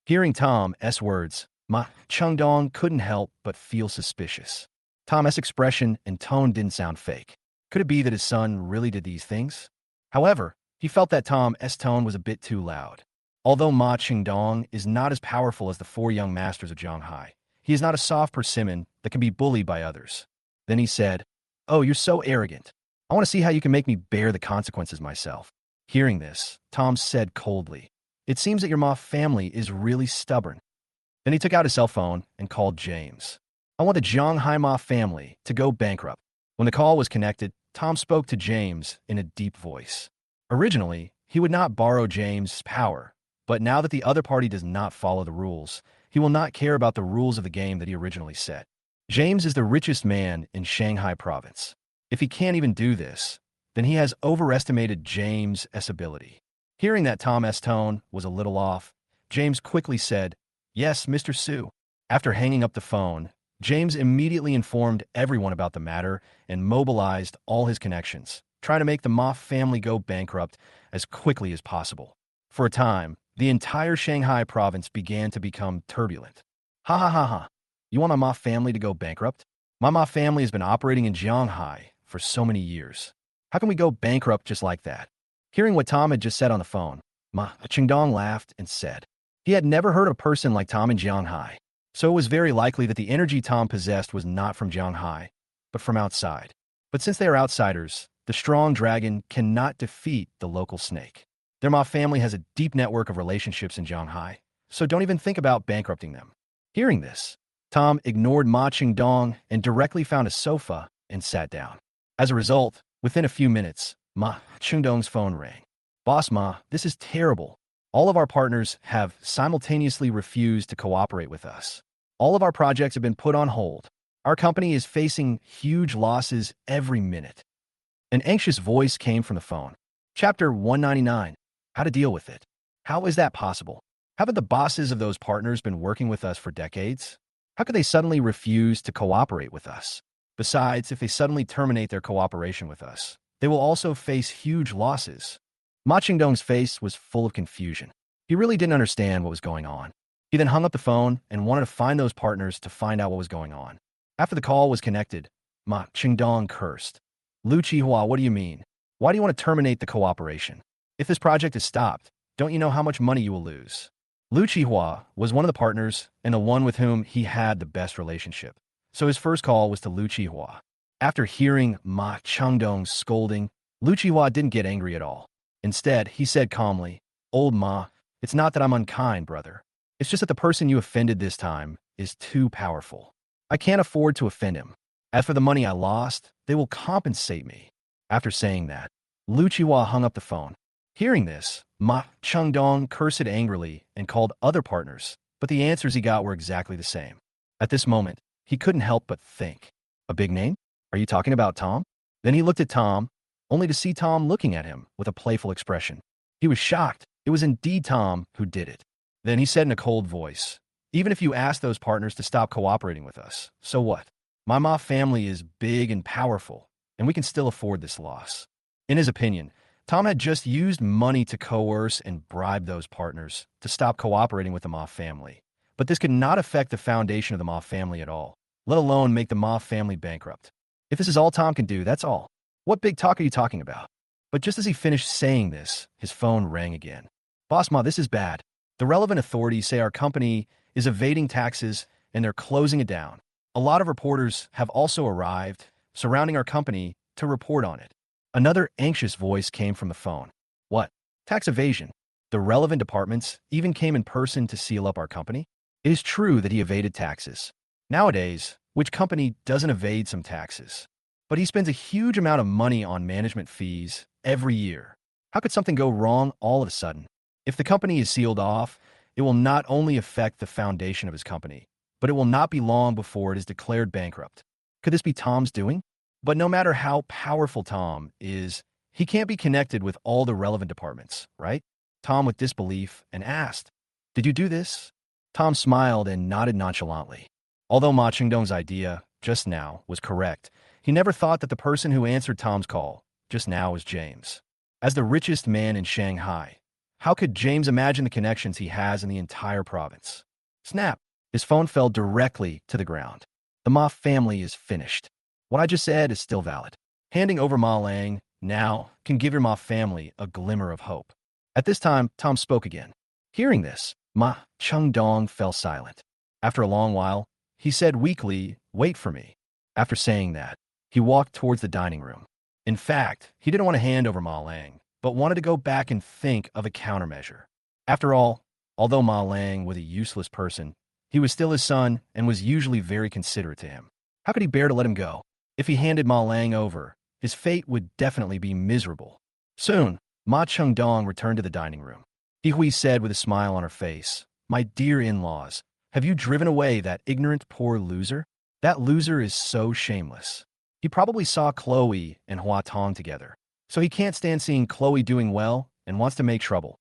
Hearing Tom's words, Ma Qingdong couldn't help but feel suspicious. Tom's expression and tone didn't sound fake. Could it be that his son really did these things? However, he felt that Tom's tone was a bit too loud. Although Ma Qingdong is not as powerful as the four young masters of Jianghai, he is not a soft persimmon that can be bullied by others. Then he said, Oh, you're so arrogant. I want to see how you can make me bear the consequences myself. Hearing this, Tom said coldly, It seems that your Ma family is really stubborn. Then he took out his cell phone and called James. I want the Jianghai Ma family to go bankrupt. When the call was connected, Tom spoke to James in a deep voice. Originally, he would not borrow James' power, but now that the other party does not follow the rules, he will not care about the rules of the game that he originally set. James is the richest man in Shanghai province. If he can't even do this, then he has overestimated James' ability. Hearing that Tom's tone was a little off, James quickly said, Yes, Mr. Su. After hanging up the phone, James immediately informed everyone about the matter and mobilized all his connections, trying to make the Ma family go bankrupt as quickly as possible. For a time, the entire Shanghai province began to become turbulent. Ha ha ha ha. You want my Ma family to go bankrupt? My Ma family has been operating in Shanghai for so many years. How can we go bankrupt just like that? Hearing what Tom had just said on the phone, Ma Qingdong laughed and said he had never heard of a person like Tom in Shanghai. So it was very likely that the energy Tom possessed was not from Shanghai, but from outside. But since they are outsiders, the strong dragon cannot defeat the local snake. Their Ma family has a deep network of relationships in Shanghai, so don't even think about bankrupting them. Hearing this, Tom ignored Ma Qingdong and directly found a sofa and sat down. As a result, within a few minutes, Ma Qingdong's phone rang. Boss Ma, this is terrible. All of our partners have simultaneously refused to cooperate with us. All of our projects have been put on hold. Our company is facing huge losses every minute. An anxious voice came from the phone. Chapter 199. How to deal with it. How is that possible? Haven't the bosses of those partners been working with us for decades? How could they suddenly refuse to cooperate with us? Besides, if they suddenly terminate their cooperation with us, they will also face huge losses. Ma Qingdong's face was full of confusion. He really didn't understand what was going on. He then hung up the phone and wanted to find those partners to find out what was going on. After the call was connected, Ma Qingdong cursed. Lu Qihua, what do you mean? Why do you want to terminate the cooperation? If this project is stopped, don't you know how much money you will lose? Lu Qihua was one of the partners and the one with whom he had the best relationship. So his first call was to Lu Qihua. After hearing Ma Qingdong's scolding, Lu Qihua didn't get angry at all. Instead, he said calmly, Old Ma, it's not that I'm unkind, brother. It's just that the person you offended this time is too powerful. I can't afford to offend him. As for the money I lost, they will compensate me. After saying that, Lu Qihua hung up the phone. Hearing this, Ma Qingdong cursed angrily and called other partners, but the answers he got were exactly the same. At this moment, he couldn't help but think. A big name? Are you talking about Tom? Then he looked at Tom, only to see Tom looking at him with a playful expression. He was shocked. It was indeed Tom who did it. Then he said in a cold voice, Even if you ask those partners to stop cooperating with us, so what? My Ma family is big and powerful, and we can still afford this loss. In his opinion, Tom had just used money to coerce and bribe those partners to stop cooperating with the Ma family. But this could not affect the foundation of the Ma family at all, let alone make the Ma family bankrupt. If this is all Tom can do, that's all. What big talk are you talking about? But just as he finished saying this, his phone rang again. Boss Ma, this is bad. The relevant authorities say our company is evading taxes and they're closing it down. A lot of reporters have also arrived surrounding our company to report on it. Another anxious voice came from the phone. What? Tax evasion? The relevant departments even came in person to seal up our company? It is true that he evaded taxes. Nowadays, which company doesn't evade some taxes? But he spends a huge amount of money on management fees every year. How could something go wrong all of a sudden? If the company is sealed off, it will not only affect the foundation of his company, but it will not be long before it is declared bankrupt. Could this be Tom's doing? But no matter how powerful Tom is, he can't be connected with all the relevant departments, right? Tom with disbelief and asked, Did you do this? Tom smiled and nodded nonchalantly. Although Ma Qingdong's idea, just now, was correct, he never thought that the person who answered Tom's call, just now, was James. As the richest man in Shanghai, how could James imagine the connections he has in the entire province? Snap! His phone fell directly to the ground. The Ma family is finished. What I just said is still valid. Handing over Ma Lang now can give your Ma family a glimmer of hope. At this time, Tom spoke again. Hearing this, Ma Qingdong fell silent. After a long while, he said weakly, Wait for me. After saying that, he walked towards the dining room. In fact, he didn't want to hand over Ma Lang, but wanted to go back and think of a countermeasure. After all, although Ma Lang was a useless person, he was still his son and was usually very considerate to him. How could he bear to let him go? If he handed Ma Lang over, his fate would definitely be miserable. Soon, Ma Qingdong returned to the dining room. Hui said with a smile on her face, My dear in-laws, have you driven away that ignorant poor loser? That loser is so shameless. He probably saw Chloe and Hua Tong together, so he can't stand seeing Chloe doing well and wants to make trouble.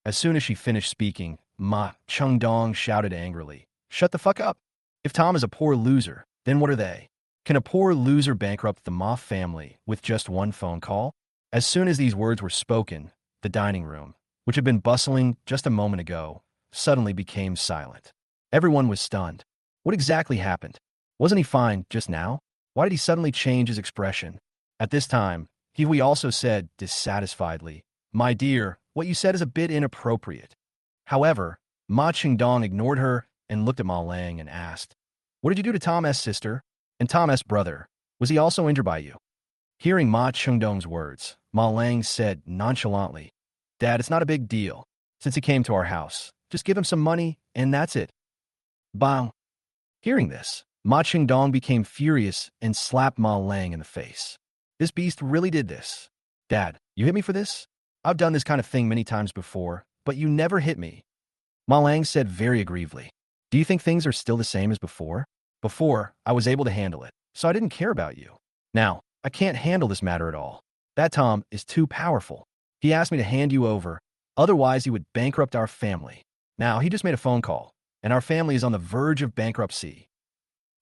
As soon as she finished speaking, Ma Qingdong shouted angrily, Shut the fuck up. If Tom is a poor loser, Then what are they? Can a poor loser bankrupt the Ma family with just one phone call? As soon as these words were spoken, the dining room, which had been bustling just a moment ago, suddenly became silent. Everyone was stunned. What exactly happened? Wasn't he fine just now? Why did he suddenly change his expression? At this time, Hiwi also said dissatisfiedly, "My dear, what you said is a bit inappropriate." However, Ma Qingdong ignored her and looked at Ma Lang and asked, "What did you do to Tom S.'s sister? And Tom S.'s brother? Was he also injured by you?" Hearing Ma Qingdong's words, Ma Lang said nonchalantly, "Dad, it's not a big deal. Since he came to our house, just give him some money, and that's it." Bang! Hearing this, Ma Qingdong became furious and slapped Ma Lang in the face. "This beast really did this. Dad, you hit me for this? I've done this kind of thing many times before, but you never hit me." Ma Lang said very aggrievedly, "Do you think things are still the same as before? Before, I was able to handle it, so I didn't care about you. Now, I can't handle this matter at all. That Tom is too powerful. He asked me to hand you over, otherwise he would bankrupt our family. Now, he just made a phone call, and our family is on the verge of bankruptcy."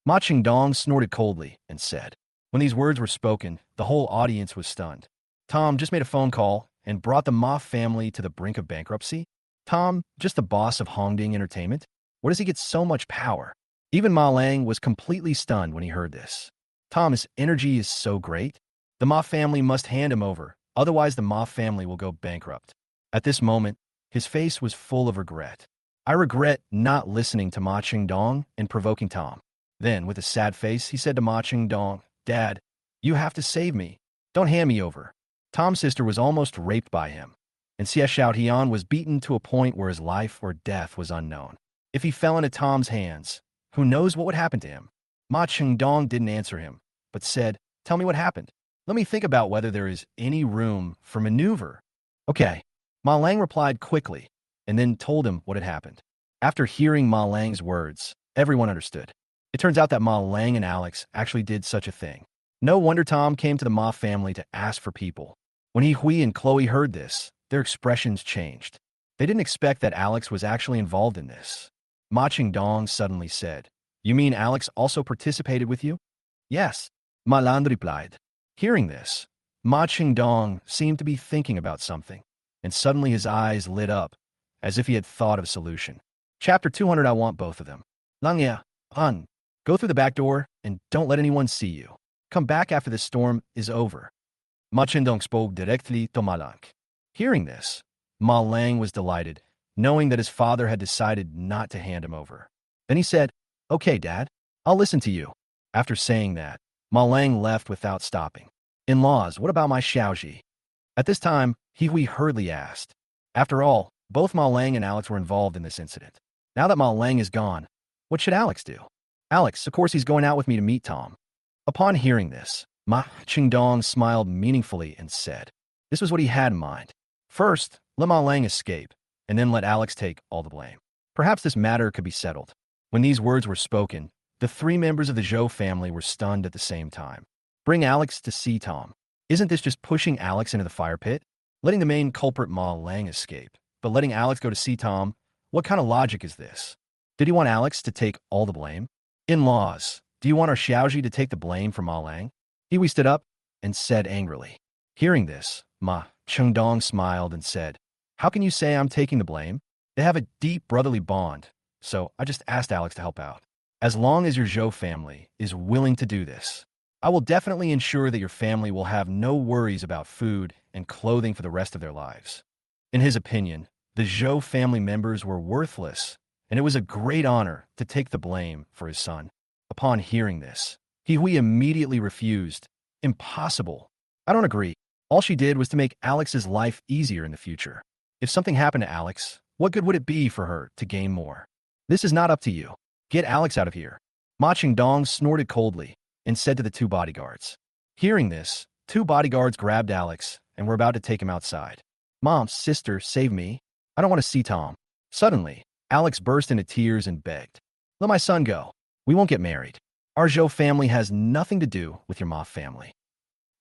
Ma Qingdong snorted coldly and said, when these words were spoken, the whole audience was stunned. Tom just made a phone call and brought the Ma family to the brink of bankruptcy? Tom, just the boss of Hongding Entertainment? Where does he get so much power? Even Ma Lang was completely stunned when he heard this. Tom's energy is so great. The Ma family must hand him over, otherwise the Ma family will go bankrupt. At this moment, his face was full of regret. "I regret not listening to Ma Qingdong and provoking Tom." Then, with a sad face, he said to Ma Qingdong, "Dad, you have to save me. Don't hand me over." Tom's sister was almost raped by him, and Xie Xiaotian was beaten to a point where his life or death was unknown. If he fell into Tom's hands, who knows what would happen to him? Ma Qingdong didn't answer him, but said, "Tell me what happened. Let me think about whether there is any room for maneuver." "Okay." Ma Lang replied quickly, and then told him what had happened. After hearing Ma Lang's words, everyone understood. It turns out that Ma Lang and Alex actually did such a thing. No wonder Tom came to the Ma family to ask for people. When Hui and Chloe heard this, their expressions changed. They didn't expect that Alex was actually involved in this. Ma Qingdong suddenly said, "You mean Alex also participated with you?" "Yes," Ma Lan replied. Hearing this, Ma Qingdong seemed to be thinking about something, and suddenly his eyes lit up, as if he had thought of a solution. Chapter 200. I want both of them. Langya, Hun. Go through the back door, and don't let anyone see you. Come back after the storm is over. Ma Qingdong spoke directly to Ma Lang. Hearing this, Ma Lang was delighted, knowing that his father had decided not to hand him over. Then he said, "Okay, Dad, I'll listen to you." After saying that, Ma Lang left without stopping. "In-laws, what about my Xiaoji?" At this time, Hui hurriedly asked. After all, both Ma Lang and Alex were involved in this incident. Now that Ma Lang is gone, what should Alex do? "Alex, of course he's going out with me to meet Tom." Upon hearing this, Ma Qingdong smiled meaningfully and said, this was what he had in mind. First, let Ma Lang escape, and then let Alex take all the blame. Perhaps this matter could be settled. When these words were spoken, the three members of the Zhou family were stunned at the same time. Bring Alex to see Tom. Isn't this just pushing Alex into the fire pit? Letting the main culprit Ma Lang escape, but letting Alex go to see Tom? What kind of logic is this? Did he want Alex to take all the blame? In-laws, do you want our Xiaoji to take the blame for Ma Lang? Hui stood up and said angrily. Hearing this, Ma Qingdong smiled and said, "How can you say I'm taking the blame? They have a deep brotherly bond, so I just asked Alex to help out. As long as your Zhou family is willing to do this, I will definitely ensure that your family will have no worries about food and clothing for the rest of their lives." In his opinion, the Zhou family members were worthless, and it was a great honor to take the blame for his son. Upon hearing this, Hui immediately refused. Impossible. I don't agree. All she did was to make Alex's life easier in the future. If something happened to Alex, what good would it be for her to gain more? This is not up to you. Get Alex out of here. Ma Qingdong snorted coldly and said to the two bodyguards. Hearing this, two bodyguards grabbed Alex and were about to take him outside. "Mom, sister, save me. I don't want to see Tom." Suddenly, Alex burst into tears and begged. "Let my son go. We won't get married. Our Zhou family has nothing to do with your Ma family."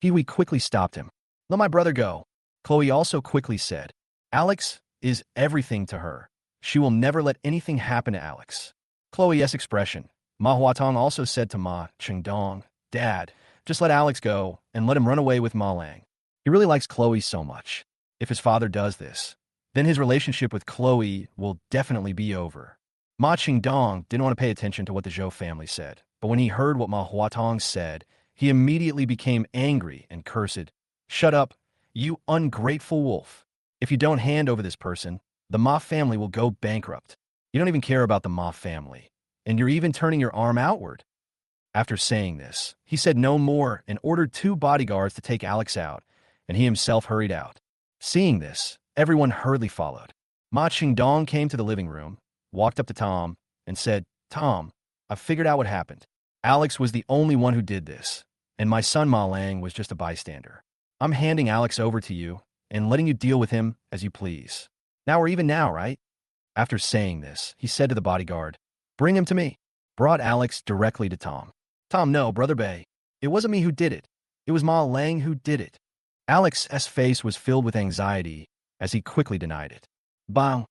Hui quickly stopped him. "Let my brother go." Chloe also quickly said, "Alex is everything to her. She will never let anything happen to Alex." Chloe's expression Ma Huatong also said to Ma Qingdong, Dad, just let Alex go and let him run away with Ma Lang. He really likes Chloe so much. If his father does this, then his relationship with Chloe will definitely be over. Ma Qingdong didn't want to pay attention to what the Zhou family said, but when he heard what Ma Huatong said, he immediately became angry and cursed. Shut up, you ungrateful wolf. If you don't hand over this person, the Ma family will go bankrupt. You don't even care about the Ma family, and you're even turning your arm outward. After saying this, he said no more and ordered 2 bodyguards to take Alex out, and he himself hurried out. Seeing this, everyone hurriedly followed. Ma Qingdong came to the living room, walked up to Tom, and said, Tom, I've figured out what happened. Alex was the only one who did this, and my son Ma Lang was just a bystander. I'm handing Alex over to you and letting you deal with him as you please. Now or even now, right? After saying this, he said to the bodyguard, Bring him to me. Brought Alex directly to Tom. Tom, no, Brother Bay. It wasn't me who did it. It was Ma Lang who did it. Alex's face was filled with anxiety as he quickly denied it. Bang!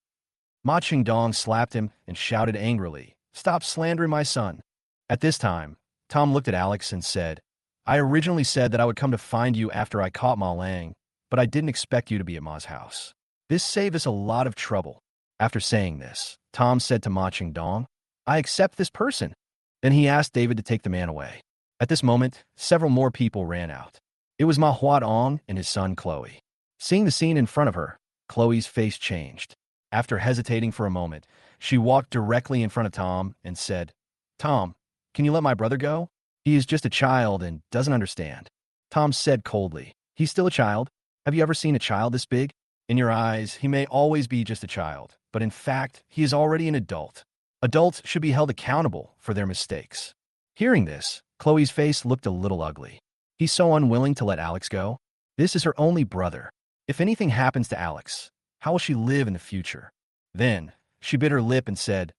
Ma Qingdong slapped him and shouted angrily, Stop slandering my son. At this time, Tom looked at Alex and said, I originally said that I would come to find you after I caught Ma Lang, but I didn't expect you to be at Ma's house. This saved us a lot of trouble. After saying this, Tom said to Ma Qingdong, I accept this person. Then he asked David to take the man away. At this moment, several more people ran out. It was Ma Huatong and his son Chloe. Seeing the scene in front of her, Chloe's face changed. After hesitating for a moment, she walked directly in front of Tom and said, Tom, can you let my brother go? He is just a child and doesn't understand. Tom said coldly, He's still a child. Have you ever seen a child this big? In your eyes, he may always be just a child, but in fact, he is already an adult. Adults should be held accountable for their mistakes. Hearing this, Chloe's face looked a little ugly. He's so unwilling to let Alex go. This is her only brother. If anything happens to Alex, how will she live in the future? Then, she bit her lip and said,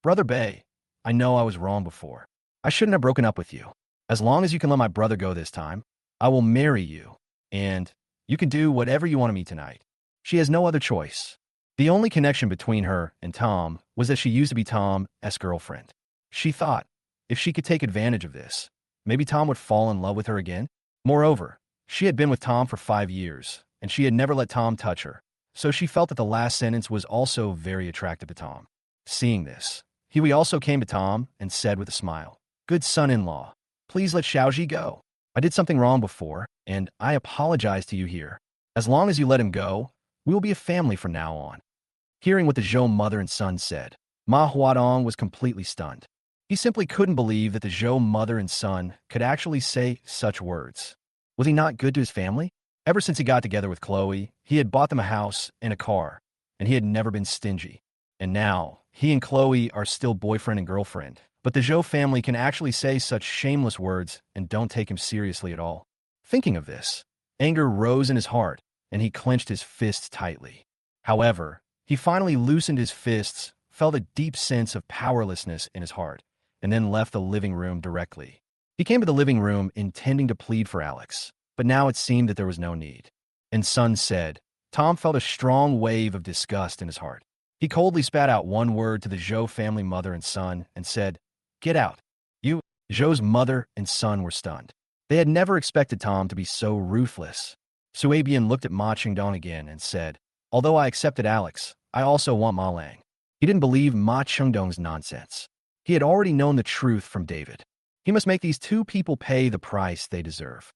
Brother Bay, I know I was wrong before. I shouldn't have broken up with you. As long as you can let my brother go this time, I will marry you, and you can do whatever you want of me tonight. She has no other choice. The only connection between her and Tom was that she used to be Tom's girlfriend. She thought, if she could take advantage of this, maybe Tom would fall in love with her again. Moreover, she had been with Tom for 5 years, and she had never let Tom touch her, so she felt that the last sentence was also very attractive to Tom. Seeing this, Huey also came to Tom and said with a smile, Good son-in-law, please let Xiaoji go. I did something wrong before, and I apologize to you here. As long as you let him go, we will be a family from now on. Hearing what the Zhou mother and son said, Ma Huatong was completely stunned. He simply couldn't believe that the Zhou mother and son could actually say such words. Was he not good to his family? Ever since he got together with Chloe, he had bought them a house and a car, and he had never been stingy. And now, he and Chloe are still boyfriend and girlfriend. But the Zhou family can actually say such shameless words and don't take him seriously at all. Thinking of this, anger rose in his heart, and he clenched his fists tightly. However, he finally loosened his fists, felt a deep sense of powerlessness in his heart, and then left the living room directly. He came to the living room intending to plead for Alex, but now it seemed that there was no need. And Son said, Tom felt a strong wave of disgust in his heart. He coldly spat out one word to the Zhou family mother and son and said, Get out. You, Zhou's mother and son were stunned. They had never expected Tom to be so ruthless. Suabian looked at Ma Qingdong again and said, Although I accepted Alex, I also want Ma Lang. He didn't believe Ma Qingdong's nonsense. He had already known the truth from David. He must make these 2 people pay the price they deserve.